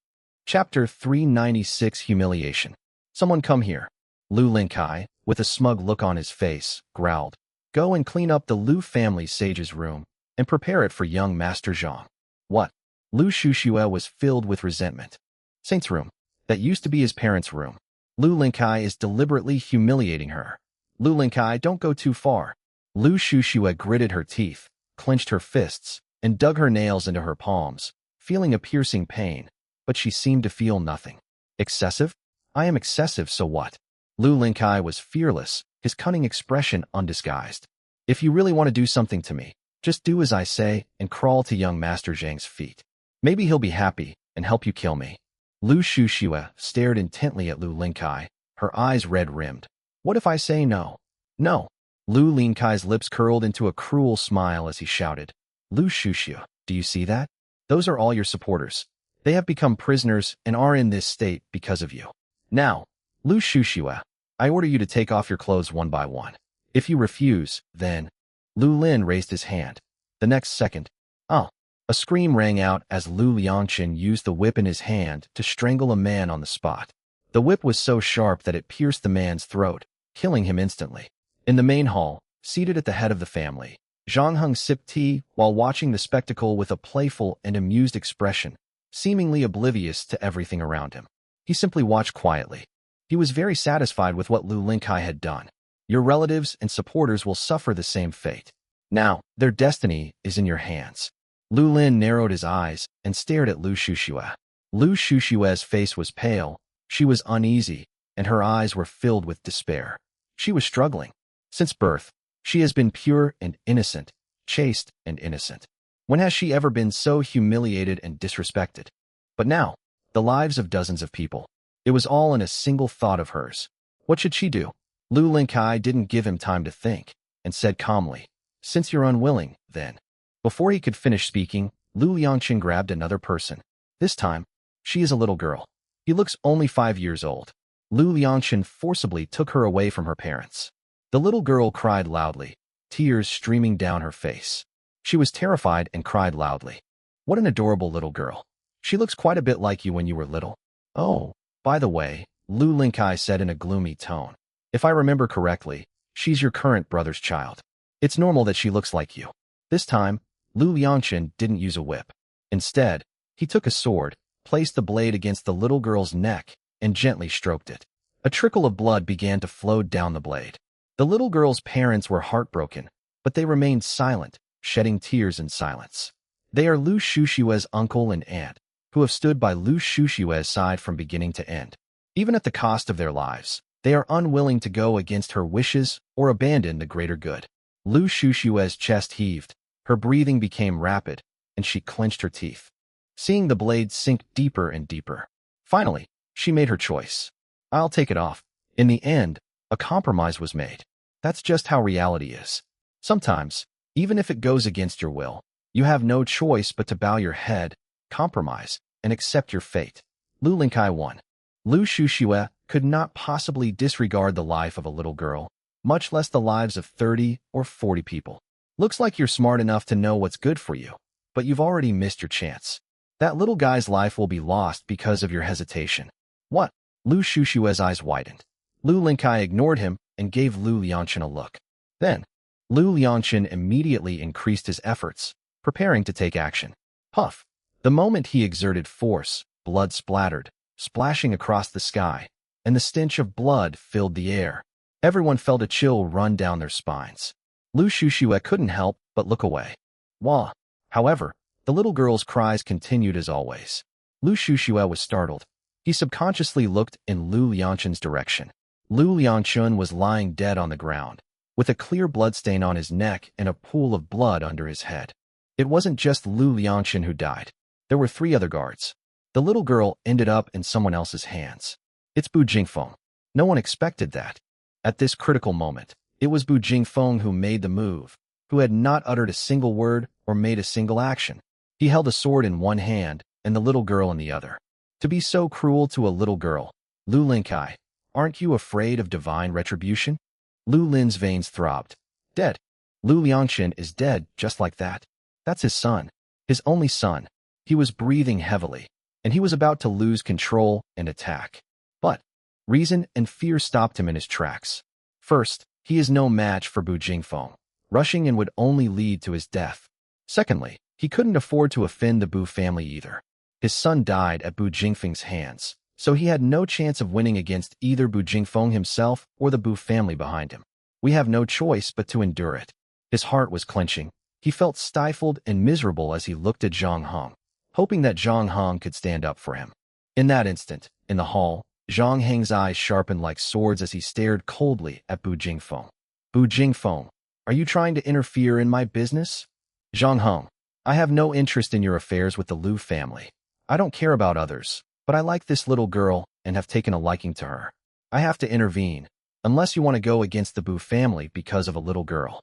Chapter 396 Humiliation. Someone come here. Lu Linkai, with a smug look on his face, growled. Go and clean up the Liu family sage's room and prepare it for young Master Zhang. What? Lu Shushue was filled with resentment. Saint's room. That used to be his parents' room. Lu Linkai is deliberately humiliating her. Lu Linkai, don't go too far. Lu Shushue gritted her teeth, clenched her fists, and dug her nails into her palms, feeling a piercing pain, but she seemed to feel nothing. Excessive? I am excessive, so what? Lu Linkai was fearless, his cunning expression undisguised. If you really want to do something to me, just do as I say and crawl to young Master Zhang's feet. Maybe he'll be happy and help you kill me. Lu Shushue stared intently at Lu Linkai, her eyes red-rimmed. What if I say no? No. Lu Linkai's lips curled into a cruel smile as he shouted. Lu Shushue, do you see that? Those are all your supporters. They have become prisoners and are in this state because of you. Now, Lu Shushue, I order you to take off your clothes one by one. If you refuse, then... Lu Lin raised his hand. The next second, oh! A scream rang out as Lu Liangqin used the whip in his hand to strangle a man on the spot. The whip was so sharp that it pierced the man's throat, killing him instantly. In the main hall, seated at the head of the family, Zhang Heng sipped tea while watching the spectacle with a playful and amused expression, seemingly oblivious to everything around him. He simply watched quietly. He was very satisfied with what Lu Linkai had done. Your relatives and supporters will suffer the same fate. Now, their destiny is in your hands. Lu Lin narrowed his eyes and stared at Lu Shushue. Lu Shushue's face was pale, she was uneasy, and her eyes were filled with despair. She was struggling. Since birth, she has been pure and innocent, chaste and innocent. When has she ever been so humiliated and disrespected? But now, the lives of dozens of people. It was all in a single thought of hers. What should she do? Lu Linkai didn't give him time to think, and said calmly, Since you're unwilling, then. Before he could finish speaking, Lu Liangqin grabbed another person. This time, she is a little girl. He looks only 5 years old. Lu Liangqin forcibly took her away from her parents. The little girl cried loudly, tears streaming down her face. She was terrified and cried loudly. What an adorable little girl. She looks quite a bit like you when you were little. Oh, by the way, Lu Linkai said in a gloomy tone. If I remember correctly, she's your current brother's child. It's normal that she looks like you. This time, Lu Liangqin didn't use a whip. Instead, he took a sword, placed the blade against the little girl's neck, and gently stroked it. A trickle of blood began to flow down the blade. The little girl's parents were heartbroken, but they remained silent, shedding tears in silence. They are Lu Shushue's uncle and aunt, who have stood by Lu Shushue's side from beginning to end. Even at the cost of their lives, they are unwilling to go against her wishes or abandon the greater good. Lu Shushue's chest heaved, her breathing became rapid, and she clenched her teeth, seeing the blade sink deeper and deeper. Finally, she made her choice. I'll take it off. In the end, a compromise was made. That's just how reality is. Sometimes, even if it goes against your will, you have no choice but to bow your head, compromise, and accept your fate. Lu Linkai won. Lu Shushue could not possibly disregard the life of a little girl, much less the lives of 30 or 40 people. Looks like you're smart enough to know what's good for you, but you've already missed your chance. That little guy's life will be lost because of your hesitation. What? Lu Shushue's eyes widened. Lu Linkai ignored him and gave Lu Liangqin a look. Then, Lu Liangqin immediately increased his efforts, preparing to take action. Puff! The moment he exerted force, blood splattered, splashing across the sky, and the stench of blood filled the air. Everyone felt a chill run down their spines. Lu Shushue couldn't help but look away. Wah! However, the little girl's cries continued as always. Lu Shushue was startled. He subconsciously looked in Lu Liangqin's direction. Lu Liangqin was lying dead on the ground, with a clear bloodstain on his neck and a pool of blood under his head. It wasn't just Lu Liangqin who died. There were 3 other guards. The little girl ended up in someone else's hands. It's Bu Jingfeng. No one expected that. At this critical moment, it was Bu Jingfeng who made the move, who had not uttered a single word or made a single action. He held a sword in one hand and the little girl in the other. To be so cruel to a little girl, Lu Linkai, Aren't you afraid of divine retribution? Lu Lin's veins throbbed. Dead. Lu Liangqin is dead, just like that. That's his son. His only son. He was breathing heavily, and he was about to lose control and attack. But reason and fear stopped him in his tracks. First, he is no match for Bu Jingfeng. Rushing in would only lead to his death. Secondly, he couldn't afford to offend the Bu family either. His son died at Bu Jingfeng's hands, so he had no chance of winning against either Bu Jingfeng himself or the Bu family behind him. We have no choice but to endure it. His heart was clenching. He felt stifled and miserable as he looked at Zhang Heng, hoping that Zhang Heng could stand up for him. In that instant, in the hall, Zhang Heng's eyes sharpened like swords as he stared coldly at Bu Jingfeng. Bu Jingfeng, are you trying to interfere in my business? Zhang Heng, I have no interest in your affairs with the Lu family. I don't care about others, but I like this little girl and have taken a liking to her. I have to intervene, unless you want to go against the Bu family because of a little girl.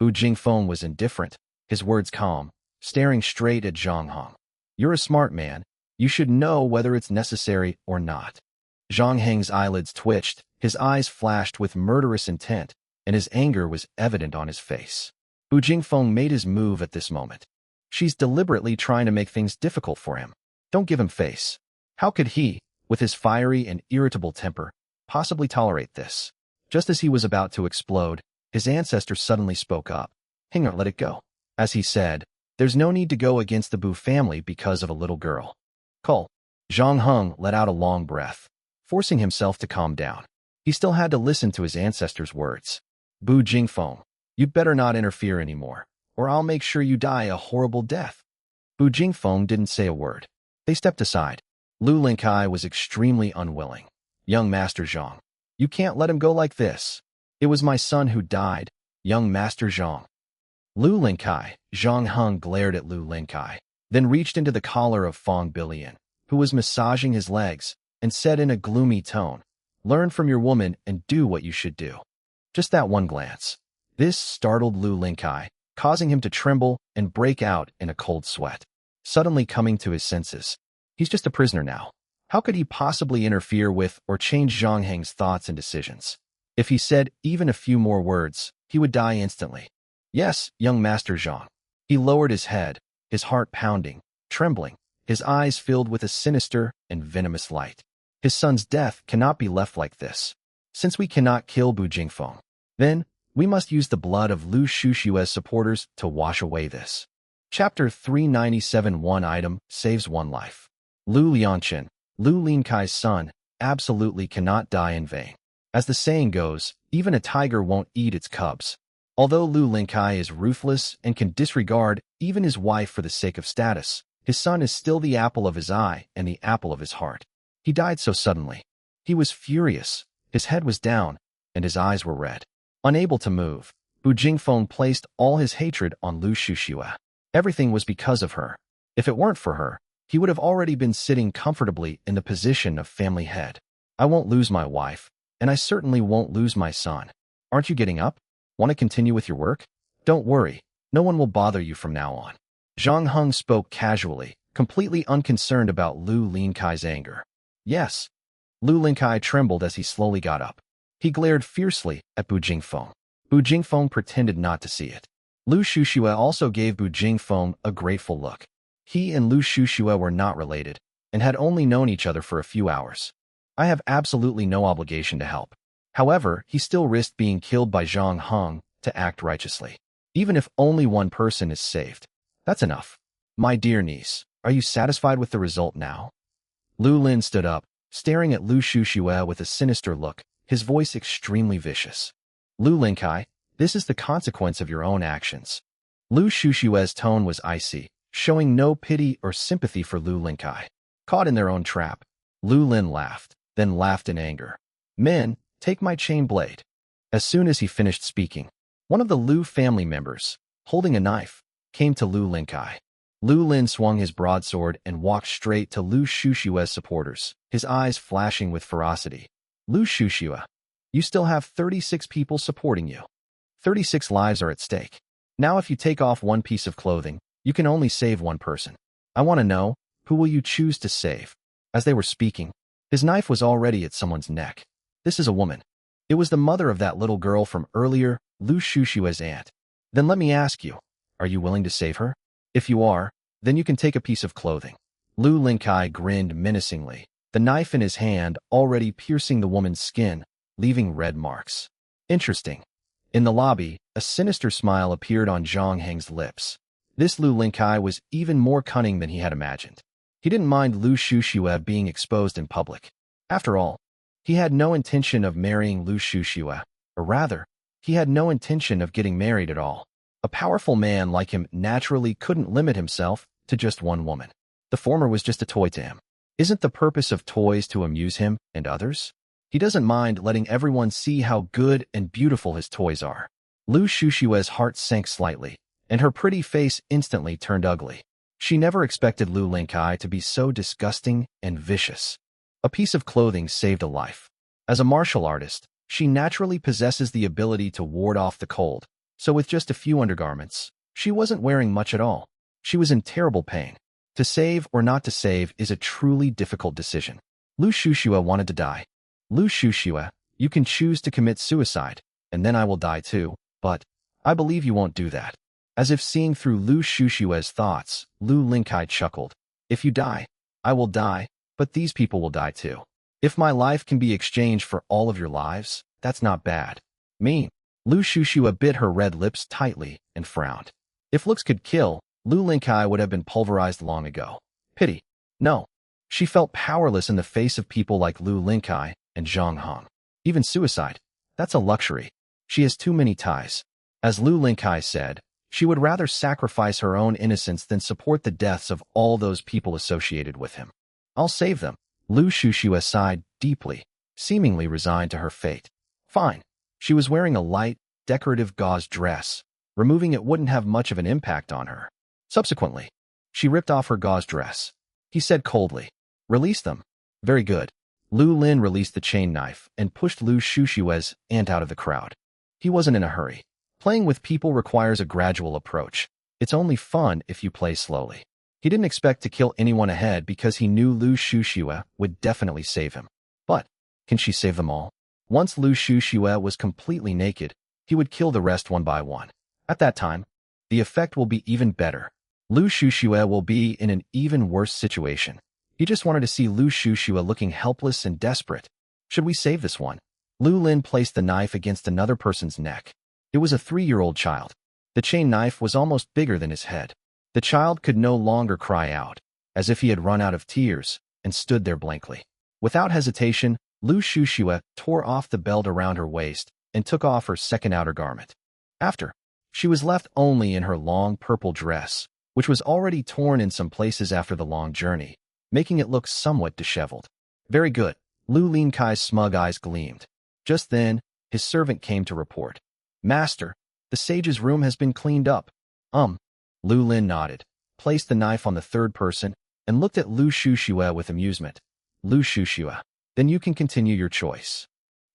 Bu Jingfeng was indifferent, his words calm, staring straight at Zhang Heng. You're a smart man. You should know whether it's necessary or not. Zhang Heng's eyelids twitched, his eyes flashed with murderous intent, and his anger was evident on his face. Bu Jingfeng made his move at this moment. She's deliberately trying to make things difficult for him. Don't give him face. How could he, with his fiery and irritable temper, possibly tolerate this? Just as he was about to explode, his ancestor suddenly spoke up. Hinger, let it go. As he said, there's no need to go against the Bu family because of a little girl. Cole. Zhang Heng let out a long breath, forcing himself to calm down. He still had to listen to his ancestor's words. Bu Jingfeng, you'd better not interfere anymore, or I'll make sure you die a horrible death. Bu Jingfeng didn't say a word. They stepped aside. Lu Linkai was extremely unwilling. Young Master Zhang, you can't let him go like this. It was my son who died, young Master Zhang. Lu Linkai, Zhang Heng glared at Lu Linkai, then reached into the collar of Fong Billion, who was massaging his legs, and said in a gloomy tone, learn from your woman and do what you should do. Just that one glance. This startled Lu Linkai, causing him to tremble and break out in a cold sweat. Suddenly coming to his senses. He's just a prisoner now. How could he possibly interfere with or change Zhang Heng's thoughts and decisions? If he said even a few more words, he would die instantly. Yes, young Master Zhang. He lowered his head, his heart pounding, trembling, his eyes filled with a sinister and venomous light. His son's death cannot be left like this. Since we cannot kill Bu Jingfeng, then we must use the blood of Lu Shushue's supporters to wash away this. Chapter 397. One item saves one life. Lu Liangqin, Lu Linkai's son, absolutely cannot die in vain. As the saying goes, even a tiger won't eat its cubs. Although Lu Linkai is ruthless and can disregard even his wife for the sake of status, his son is still the apple of his eye and the apple of his heart. He died so suddenly. He was furious, his head was down, and his eyes were red. Unable to move, Bu Jingfeng placed all his hatred on Lu Shushue. Everything was because of her. If it weren't for her, he would have already been sitting comfortably in the position of family head. I won't lose my wife, and I certainly won't lose my son. Aren't you getting up? Want to continue with your work? Don't worry, no one will bother you from now on. Zhang Heng spoke casually, completely unconcerned about Lu Linkai's anger. Yes. Lu Linkai trembled as he slowly got up. He glared fiercely at Bu Jingfeng. Bu Jingfeng pretended not to see it. Lu Shushue also gave Bu Jingfeng a grateful look. He and Lu Shushue were not related, and had only known each other for a few hours. I have absolutely no obligation to help. However, he still risked being killed by Zhang Heng to act righteously. Even if only one person is saved. That's enough. My dear niece, are you satisfied with the result now? Lu Lin stood up, staring at Lu Shushue with a sinister look, his voice extremely vicious. Lu Linkai, this is the consequence of your own actions. Lu Shushue's tone was icy, showing no pity or sympathy for Lu Linkai. Caught in their own trap, Lu Lin laughed, then laughed in anger. Men, take my chain blade. As soon as he finished speaking, one of the Lu family members, holding a knife, came to Lu Linkai. Lu Lin swung his broadsword and walked straight to Lu Shushue's supporters, his eyes flashing with ferocity. Lu Shushue, you still have 36 people supporting you. 36 lives are at stake. Now if you take off one piece of clothing, you can only save one person. I want to know, who will you choose to save? As they were speaking, his knife was already at someone's neck. This is a woman. It was the mother of that little girl from earlier, Lu Shushua's aunt. Then let me ask you, are you willing to save her? If you are, then you can take a piece of clothing. Lu Linkai grinned menacingly, the knife in his hand already piercing the woman's skin, leaving red marks. Interesting. In the lobby, a sinister smile appeared on Zhang Heng's lips. This Lu Linkai was even more cunning than he had imagined. He didn't mind Lu Shushua being exposed in public. After all, he had no intention of marrying Lu Shushua, or rather, he had no intention of getting married at all. A powerful man like him naturally couldn't limit himself to just one woman. The former was just a toy to him. Isn't the purpose of toys to amuse him and others? He doesn't mind letting everyone see how good and beautiful his toys are. Lu Shushua's heart sank slightly, and her pretty face instantly turned ugly. She never expected Lu Linkai to be so disgusting and vicious. A piece of clothing saved a life. As a martial artist, she naturally possesses the ability to ward off the cold, so with just a few undergarments, she wasn't wearing much at all. She was in terrible pain. To save or not to save is a truly difficult decision. Lu Shushua wanted to die. Lu Shushua, you can choose to commit suicide, and then I will die too, but I believe you won't do that. As if seeing through Lu Shushua's thoughts, Lu Linkai chuckled. If you die, I will die, but these people will die too. If my life can be exchanged for all of your lives, that's not bad. Mean. Lu Shushua bit her red lips tightly and frowned. If looks could kill, Lu Linkai would have been pulverized long ago. Pity. No. She felt powerless in the face of people like Lu Linkai and Zhang Heng. Even suicide. That's a luxury. She has too many ties. As Lu Linkai said, she would rather sacrifice her own innocence than support the deaths of all those people associated with him. I'll save them. Lu Shushua sighed deeply, seemingly resigned to her fate. Fine. She was wearing a light, decorative gauze dress. Removing it wouldn't have much of an impact on her. Subsequently, she ripped off her gauze dress. He said coldly, "Release them." Very good. Lu Lin released the chain knife and pushed Lu Shushua's aunt out of the crowd. He wasn't in a hurry. Playing with people requires a gradual approach. It's only fun if you play slowly. He didn't expect to kill anyone ahead because he knew Lu Shushua would definitely save him. But, can she save them all? Once Lu Shushua was completely naked, he would kill the rest one by one. At that time, the effect will be even better. Lu Shushua will be in an even worse situation. He just wanted to see Lu Shushua looking helpless and desperate. Should we save this one? Lu Lin placed the knife against another person's neck. It was a 3-year-old child. The chain knife was almost bigger than his head. The child could no longer cry out, as if he had run out of tears, and stood there blankly. Without hesitation, Lu Shushua tore off the belt around her waist and took off her second outer garment. After, she was left only in her long purple dress, which was already torn in some places after the long journey, making it look somewhat disheveled. Very good. Lu Linkai's smug eyes gleamed. Just then, his servant came to report. Master, the sage's room has been cleaned up. Lu Lin nodded, placed the knife on the third person, and looked at Lu Shushua with amusement. Lu Shushua, then you can continue your choice.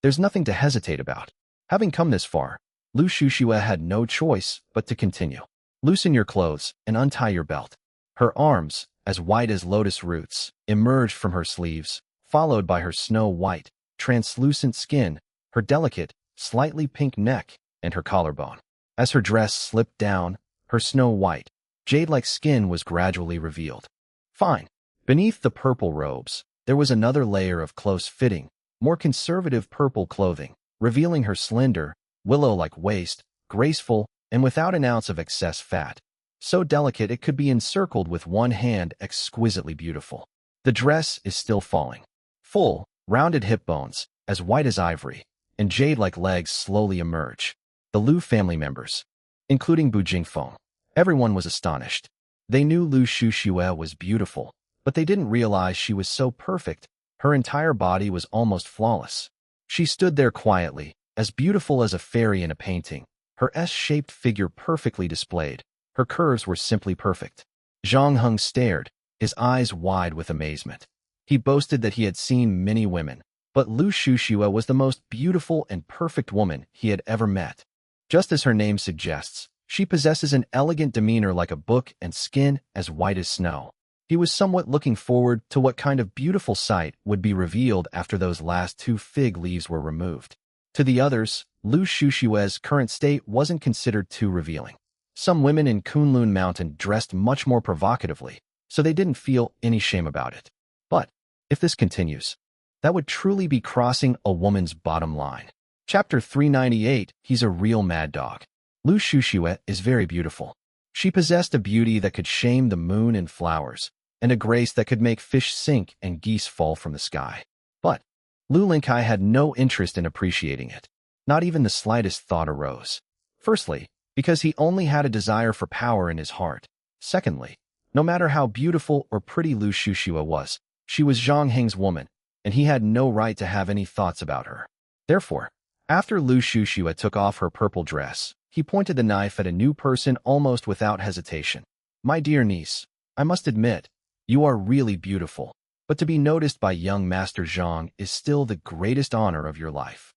There's nothing to hesitate about. Having come this far, Lu Shushua had no choice but to continue. Loosen your clothes and untie your belt. Her arms, as white as lotus roots, emerged from her sleeves, followed by her snow-white, translucent skin, her delicate, slightly pink neck, and her collarbone. As her dress slipped down, her snow-white, jade-like skin was gradually revealed. Fine. Beneath the purple robes, there was another layer of close-fitting, more conservative purple clothing, revealing her slender, willow-like waist, graceful, and without an ounce of excess fat. So delicate it could be encircled with one hand, exquisitely beautiful. The dress is still falling. Full, rounded hip bones, as white as ivory, and jade-like legs slowly emerge. The Lu family members, including Bu Jingfeng, everyone was astonished. They knew Lu Shushua was beautiful, but they didn't realize she was so perfect. Her entire body was almost flawless. She stood there quietly, as beautiful as a fairy in a painting, her S-shaped figure perfectly displayed. Her curves were simply perfect. Zhang Heng stared, his eyes wide with amazement. He boasted that he had seen many women, but Lu Shushua was the most beautiful and perfect woman he had ever met. Just as her name suggests, she possesses an elegant demeanor like a book and skin as white as snow. He He was somewhat looking forward to what kind of beautiful sight would be revealed after those last 2 fig leaves were removed. To the others, Lu Shushue's current state wasn't considered too revealing. Some women in Kunlun Mountain dressed much more provocatively, so they didn't feel any shame about it. But if this continues, that would truly be crossing a woman's bottom line. Chapter 398, He's a Real Mad Dog. Lu Shushue is very beautiful. She possessed a beauty that could shame the moon and flowers, and a grace that could make fish sink and geese fall from the sky. But Lu Linkai had no interest in appreciating it. Not even the slightest thought arose. Firstly, because he only had a desire for power in his heart. Secondly, no matter how beautiful or pretty Lu Shushue was, she was Zhang Heng's woman, and he had no right to have any thoughts about her. Therefore, after Lu Shushue took off her purple dress, he pointed the knife at a new person almost without hesitation. My dear niece, I must admit, you are really beautiful, but to be noticed by young Master Zhang is still the greatest honor of your life.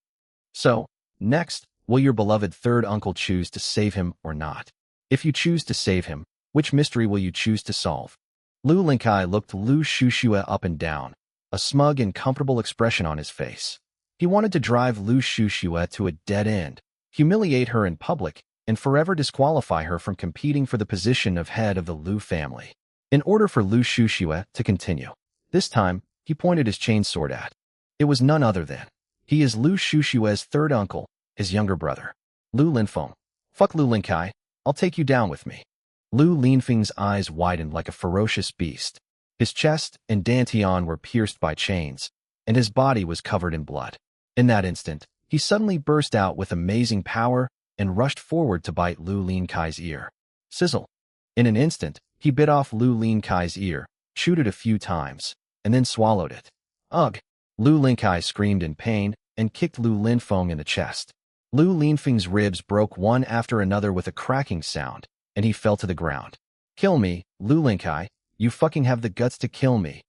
So, next, will your beloved third uncle choose to save him or not? If you choose to save him, which mystery will you choose to solve? Lu Linkai looked Lu Shushue up and down, a smug and comfortable expression on his face. He wanted to drive Lu Shushue to a dead end, humiliate her in public, and forever disqualify her from competing for the position of head of the Lu family. In order for Lu Shushue to continue, this time, he pointed his chainsword at. It was none other than. He is Lu Shushue's third uncle, his younger brother. Lu Linfeng. Fuck Lu Linkai, I'll take you down with me. Lu Linfeng's eyes widened like a ferocious beast. His chest and dantian were pierced by chains, and his body was covered in blood. In that instant, he suddenly burst out with amazing power and rushed forward to bite Lu Linkai's ear. Sizzle. In an instant, he bit off Lu Linkai's ear, chewed it a few times, and then swallowed it. Ugh! Lu Linkai screamed in pain and kicked Lu Linfeng in the chest. Lu Linfeng's ribs broke one after another with a cracking sound, and he fell to the ground. Kill me, Lu Linkai, you fucking have the guts to kill me.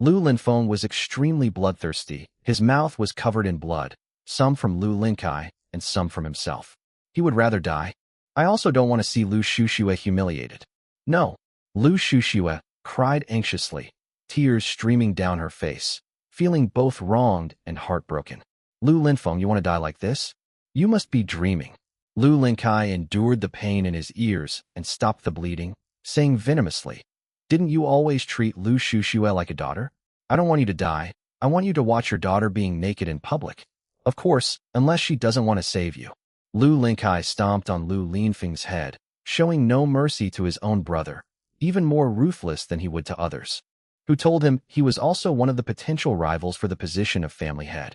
Lu Linfeng was extremely bloodthirsty. His mouth was covered in blood, some from Lu Linkai and some from himself. He would rather die. I also don't want to see Lu Shushue humiliated. No. Lu Shushue cried anxiously, tears streaming down her face, feeling both wronged and heartbroken. Lu Linfeng, you want to die like this? You must be dreaming. Lu Linkai endured the pain in his ears and stopped the bleeding, saying venomously, Didn't you always treat Lu Shushue like a daughter? I don't want you to die. I want you to watch your daughter being naked in public. Of course, unless she doesn't want to save you. Lu Linkai stomped on Lu Linfeng's head, showing no mercy to his own brother, even more ruthless than he would to others, who told him he was also one of the potential rivals for the position of family head.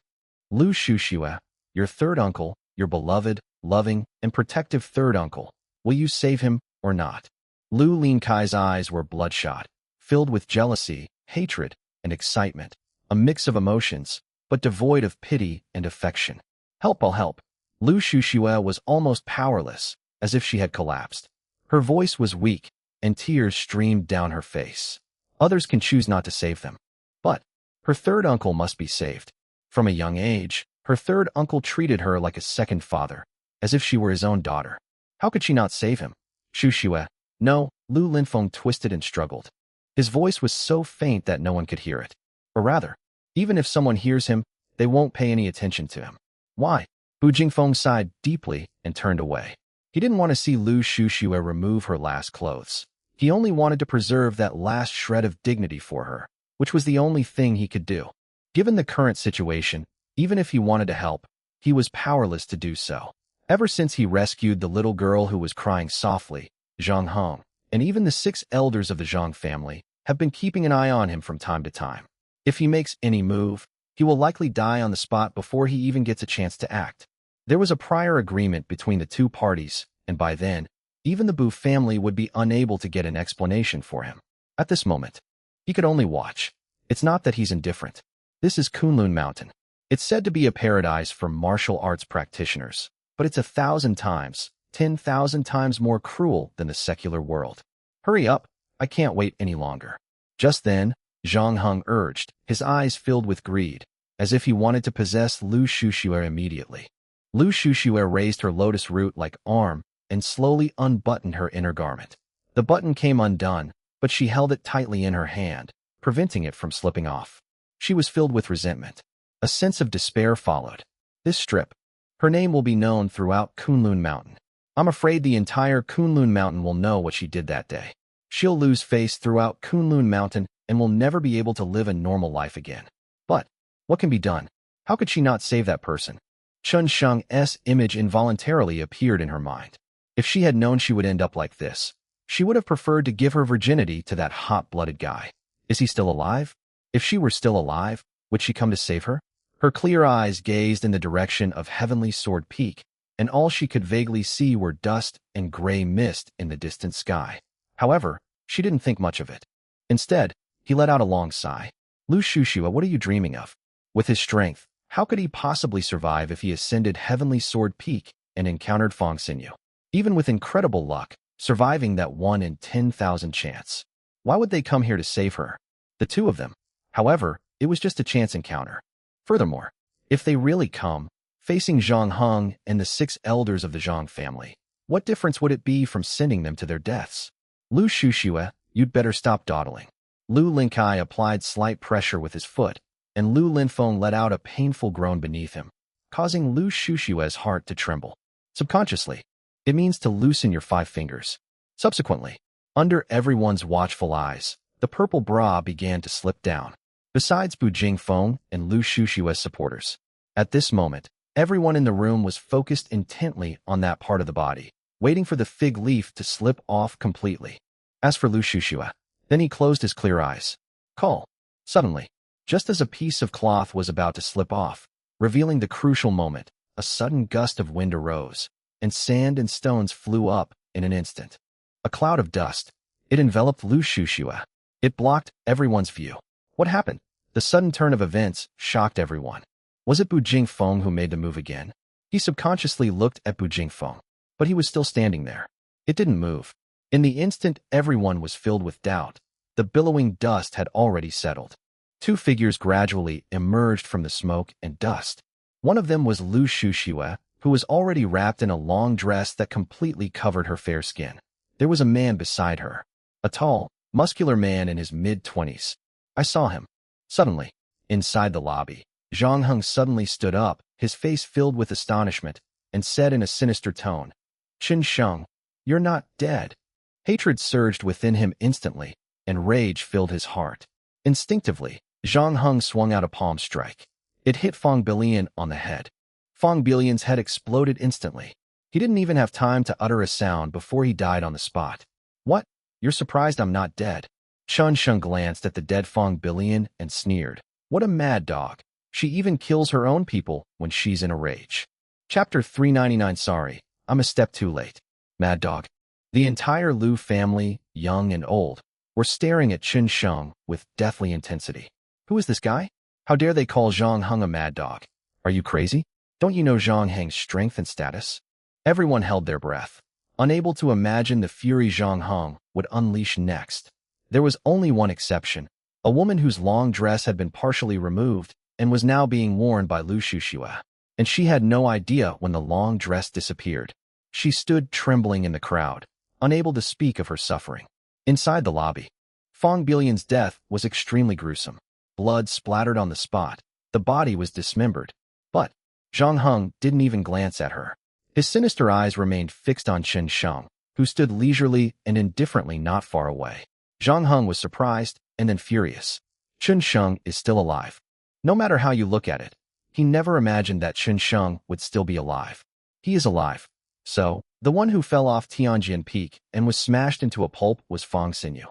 Lu Shushue, your third uncle, your beloved, loving, and protective third uncle, will you save him or not? Lu Linkai's eyes were bloodshot, filled with jealousy, hatred, and excitement, a mix of emotions, but devoid of pity and affection. Help, I'll help. Lu Shushue was almost powerless, as if she had collapsed. Her voice was weak, and tears streamed down her face. Others can choose not to save them. But her third uncle must be saved. From a young age, her third uncle treated her like a second father, as if she were his own daughter. How could she not save him? Shushue. No, Lu Linfeng twisted and struggled. His voice was so faint that no one could hear it. Or rather, even if someone hears him, they won't pay any attention to him. Why? Hu Jingfeng sighed deeply and turned away. He didn't want to see Lu Shushue remove her last clothes. He only wanted to preserve that last shred of dignity for her, which was the only thing he could do. Given the current situation, even if he wanted to help, he was powerless to do so. Ever since he rescued the little girl who was crying softly, Zhang Hong, and even the 6 elders of the Zhang family, have been keeping an eye on him from time to time. If he makes any move, he will likely die on the spot before he even gets a chance to act. There was a prior agreement between the two parties, and by then, even the Bu family would be unable to get an explanation for him. At this moment, he could only watch. It's not that he's indifferent. This is Kunlun Mountain. It's said to be a paradise for martial arts practitioners, but it's 1,000 times, 10,000 times more cruel than the secular world. Hurry up, I can't wait any longer. Just then, Zhang Heng urged, his eyes filled with greed, as if he wanted to possess Lu Shushue immediately. Lu Shushue raised her lotus root-like arm and slowly unbuttoned her inner garment. The button came undone, but she held it tightly in her hand, preventing it from slipping off. She was filled with resentment. A sense of despair followed. This strip. Her name will be known throughout Kunlun Mountain. I'm afraid the entire Kunlun Mountain will know what she did that day. She'll lose face throughout Kunlun Mountain and will never be able to live a normal life again. But what can be done? How could she not save that person? Chun Sheng's image involuntarily appeared in her mind. If she had known she would end up like this, she would have preferred to give her virginity to that hot-blooded guy. Is he still alive? If she were still alive, would she come to save her? Her clear eyes gazed in the direction of Heavenly Sword Peak, and all she could vaguely see were dust and gray mist in the distant sky. However, she didn't think much of it. Instead, he let out a long sigh. Lu Shushua, what are you dreaming of? With his strength, how could he possibly survive if he ascended Heavenly Sword Peak and encountered Fong Xinyu? Even with incredible luck, surviving that 1 in 10,000 chance. Why would they come here to save her? The two of them. However, it was just a chance encounter. Furthermore, if they really come, facing Zhang Heng and the 6 elders of the Zhang family, what difference would it be from sending them to their deaths? Lu Shushua, you'd better stop dawdling. Lu Linkai applied slight pressure with his foot, and Lu Linfeng let out a painful groan beneath him, causing Lu Shushua's heart to tremble. Subconsciously, it means to loosen your 5 fingers. Subsequently, under everyone's watchful eyes, the purple bra began to slip down. Besides Bu Jingfeng and Lu Shushua's supporters. At this moment, everyone in the room was focused intently on that part of the body, waiting for the fig leaf to slip off completely. As for Lu Shushua, then he closed his clear eyes. Call. Suddenly, just as a piece of cloth was about to slip off, revealing the crucial moment, a sudden gust of wind arose, and sand and stones flew up in an instant. A cloud of dust. It enveloped Lu Shushua. It blocked everyone's view. What happened? The sudden turn of events shocked everyone. Was it Bu Jingfeng who made the move again? He subconsciously looked at Bu Jingfeng, but he was still standing there. It didn't move. In the instant, everyone was filled with doubt. The billowing dust had already settled. 2 figures gradually emerged from the smoke and dust. One of them was Lu Shushua, who was already wrapped in a long dress that completely covered her fair skin. There was a man beside her, a tall, muscular man in his mid-20s. I saw him. Suddenly, inside the lobby, Zhang Heng suddenly stood up, his face filled with astonishment, and said in a sinister tone, Qin Sheng, you're not dead. Hatred surged within him instantly, and rage filled his heart. Instinctively, Zhang Heng swung out a palm strike. It hit Fong Billion on the head. Fong Billion's head exploded instantly. He didn't even have time to utter a sound before he died on the spot. What? You're surprised I'm not dead? Chun Sheng glanced at the dead Fong Billion and sneered. What a mad dog. She even kills her own people when she's in a rage. Chapter 399. Sorry, I'm a step too late. Mad dog. The entire Lu family, young and old, were staring at Qin Sheng with deathly intensity. Who is this guy? How dare they call Zhang Heng a mad dog? Are you crazy? Don't you know Zhang Heng's strength and status? Everyone held their breath, unable to imagine the fury Zhang Heng would unleash next. There was only one exception, a woman whose long dress had been partially removed and was now being worn by Lu Shushua. And she had no idea when the long dress disappeared. She stood trembling in the crowd, unable to speak of her suffering. Inside the lobby, Fong Billion's death was extremely gruesome. Blood splattered on the spot. The body was dismembered. But Zhang Heng didn't even glance at her. His sinister eyes remained fixed on Qin Sheng, who stood leisurely and indifferently not far away. Zhang Heng was surprised and then furious. Qin Sheng is still alive. No matter how you look at it, he never imagined that Qin Sheng would still be alive. He is alive. So, the one who fell off Tianjin Peak and was smashed into a pulp was Fong Xinyu.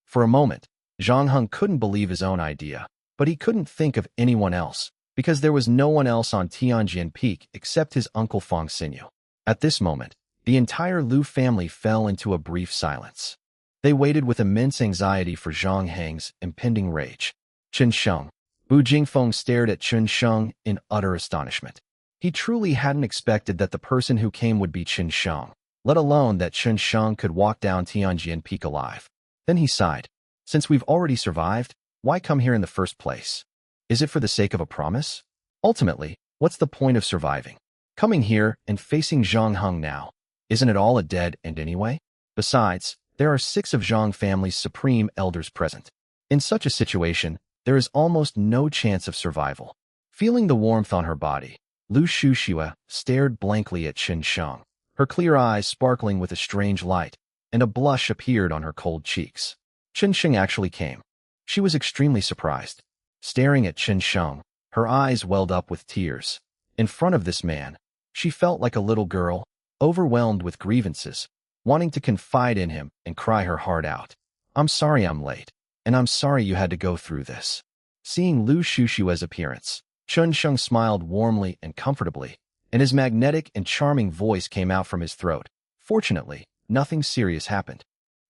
For a moment, Zhang Heng couldn't believe his own idea, but he couldn't think of anyone else, because there was no one else on Tianjin Peak except his uncle Fong Xinyu. At this moment, the entire Lu family fell into a brief silence. They waited with immense anxiety for Zhang Heng's impending rage. Qin Sheng. Bu Jingfeng stared at Qin Sheng in utter astonishment. He truly hadn't expected that the person who came would be Qin Sheng, let alone that Qin Sheng could walk down Tianjin Peak alive. Then he sighed. Since we've already survived, why come here in the first place? Is it for the sake of a promise? Ultimately, what's the point of surviving? Coming here and facing Zhang Heng now, isn't it all a dead end anyway? Besides, There are 6 of Zhang family's supreme elders present. In such a situation, there is almost no chance of survival. Feeling the warmth on her body, Lu Shuxue stared blankly at Qin Sheng, her clear eyes sparkling with a strange light, and a blush appeared on her cold cheeks. Qin Sheng actually came. She was extremely surprised. Staring at Qin Sheng, her eyes welled up with tears. In front of this man, she felt like a little girl, overwhelmed with grievances, wanting to confide in him and cry her heart out. "I'm sorry I'm late, and I'm sorry you had to go through this." Seeing Lu Shushue's appearance, Qin Sheng smiled warmly and comfortably, and his magnetic and charming voice came out from his throat. Fortunately, nothing serious happened.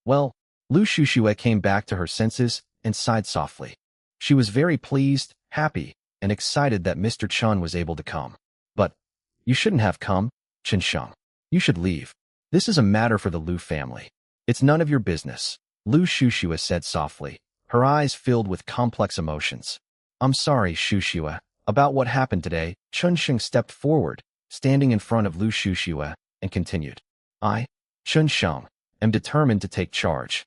Well, Lu Shushue came back to her senses and sighed softly. She was very pleased, happy, and excited that Mr. Chun was able to come. "But you shouldn't have come, Qin Sheng. You should leave. This is a matter for the Lu family. It's none of your business," Lu Shushue said softly, her eyes filled with complex emotions. "I'm sorry, Shushue, about what happened today." Qin Sheng stepped forward, standing in front of Lu Shushue, and continued. "I, Qin Sheng, am determined to take charge."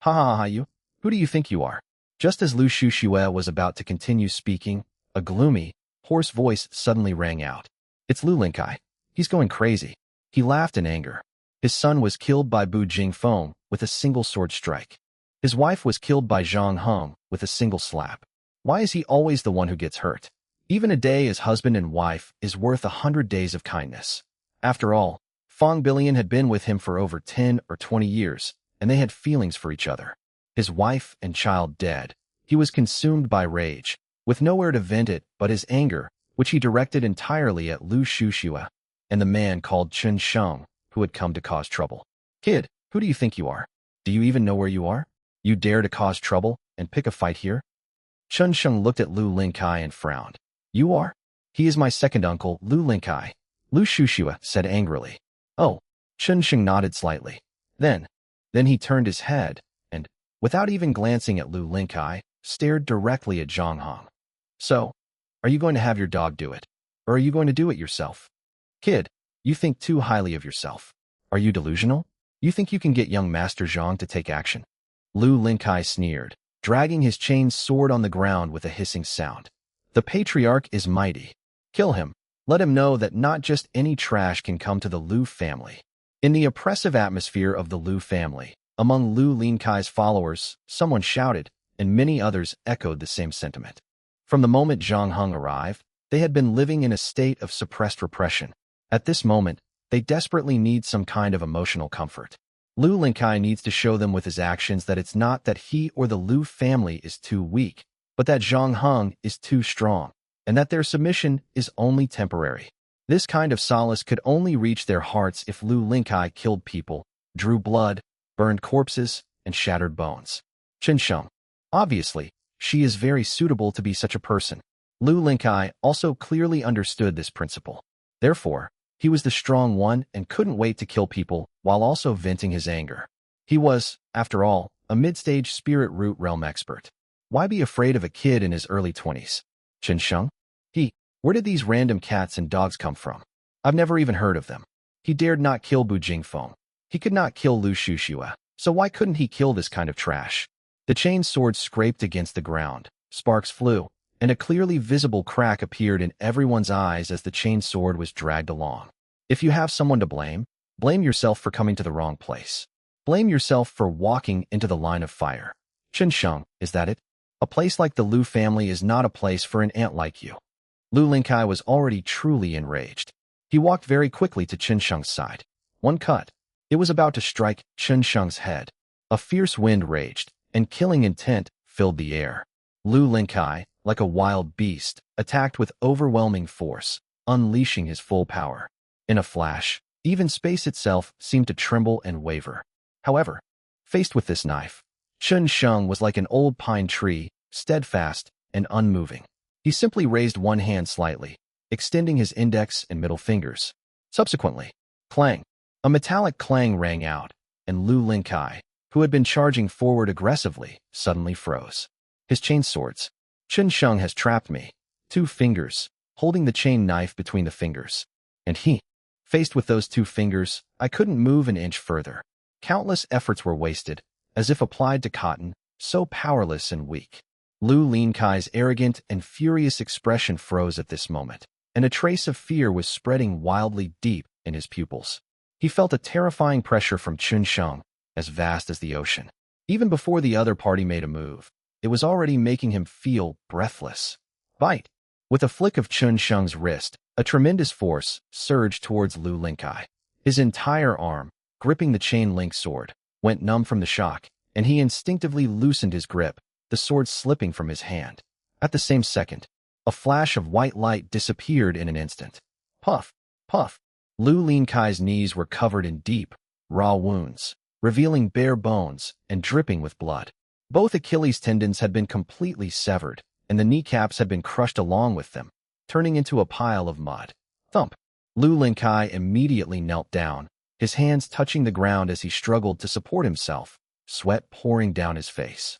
"Ha ha ha, you? Who do you think you are?" Just as Lu Shushue was about to continue speaking, a gloomy, hoarse voice suddenly rang out. "It's Lu Linkai. He's going crazy." He laughed in anger. His son was killed by Bu Jingfeng with a single sword strike. His wife was killed by Zhang Heng with a single slap. Why is he always the one who gets hurt? Even a day as husband and wife is worth 100 days of kindness. After all, Fong Billion had been with him for over 10 or 20 years, and they had feelings for each other. His wife and child dead, he was consumed by rage, with nowhere to vent it but his anger, which he directed entirely at Lu Shushue and the man called Qin Sheng, who had come to cause trouble. "Kid, who do you think you are? Do you even know where you are? You dare to cause trouble and pick a fight here?" Qin Sheng looked at Lu Linkai and frowned. "You are? He is my second uncle, Lu Linkai," Lu Shushue said angrily. "Oh." Qin Sheng nodded slightly. Then he turned his head and, without even glancing at Lu Linkai, stared directly at Zhang Heng. "So, are you going to have your dog do it? Or are you going to do it yourself? Kid, you think too highly of yourself. Are you delusional? You think you can get young Master Zhang to take action?" Lu Linkai sneered, dragging his chained sword on the ground with a hissing sound. "The patriarch is mighty. Kill him. Let him know that not just any trash can come to the Lu family." In the oppressive atmosphere of the Lu family, among Lu Linkai's followers, someone shouted, and many others echoed the same sentiment. From the moment Zhang Heng arrived, they had been living in a state of suppressed repression. At this moment, they desperately need some kind of emotional comfort. Lu Linkai needs to show them with his actions that it's not that he or the Lu family is too weak, but that Zhang Heng is too strong, and that their submission is only temporary. This kind of solace could only reach their hearts if Lu Linkai killed people, drew blood, burned corpses, and shattered bones. Qin Sheng. Obviously, she is very suitable to be such a person. Lu Linkai also clearly understood this principle. Therefore, he was the strong one and couldn't wait to kill people while also venting his anger. He was, after all, a mid-stage spirit root realm expert. Why be afraid of a kid in his early 20s? Qin Sheng? Where did these random cats and dogs come from? I've never even heard of them. He dared not kill Bu Jingfeng. He could not kill Lu Shushue, so why couldn't he kill this kind of trash? The chain sword scraped against the ground, sparks flew, and a clearly visible crack appeared in everyone's eyes as the chain sword was dragged along. If you have someone to blame, blame yourself for coming to the wrong place. Blame yourself for walking into the line of fire. Qin Sheng, is that it? A place like the Lu family is not a place for an ant like you. Lu Linkai was already truly enraged. He walked very quickly to Qin Sheng's side. One cut. It was about to strike Qin Sheng's head. A fierce wind raged, and killing intent filled the air. Lu Linkai, like a wild beast, attacked with overwhelming force, unleashing his full power. In a flash, even space itself seemed to tremble and waver. However, faced with this knife, Qin Sheng was like an old pine tree, steadfast and unmoving. He simply raised one hand slightly, extending his index and middle fingers. Subsequently, clang. A metallic clang rang out, and Lu Linkai, who had been charging forward aggressively, suddenly froze. His chain swords. Qin Sheng has trapped me. 2 fingers, holding the chain knife between the fingers. And he. Faced with those 2 fingers, I couldn't move an inch further. Countless efforts were wasted, as if applied to cotton, so powerless and weak. Lu Linkai's arrogant and furious expression froze at this moment, and a trace of fear was spreading wildly deep in his pupils. He felt a terrifying pressure from Chun Sheng, as vast as the ocean. Even before the other party made a move, it was already making him feel breathless. Bite! With a flick of Chun Sheng's wrist, a tremendous force surged towards Lu Linkai. His entire arm, gripping the chain-link sword, went numb from the shock, and he instinctively loosened his grip, the sword slipping from his hand. At the same second, a flash of white light disappeared in an instant. Puff! Puff! Lu Linkai's knees were covered in deep, raw wounds, revealing bare bones and dripping with blood. Both Achilles tendons had been completely severed, and the kneecaps had been crushed along with them, turning into a pile of mud. Thump! Lu Linkai immediately knelt down, his hands touching the ground as he struggled to support himself, sweat pouring down his face.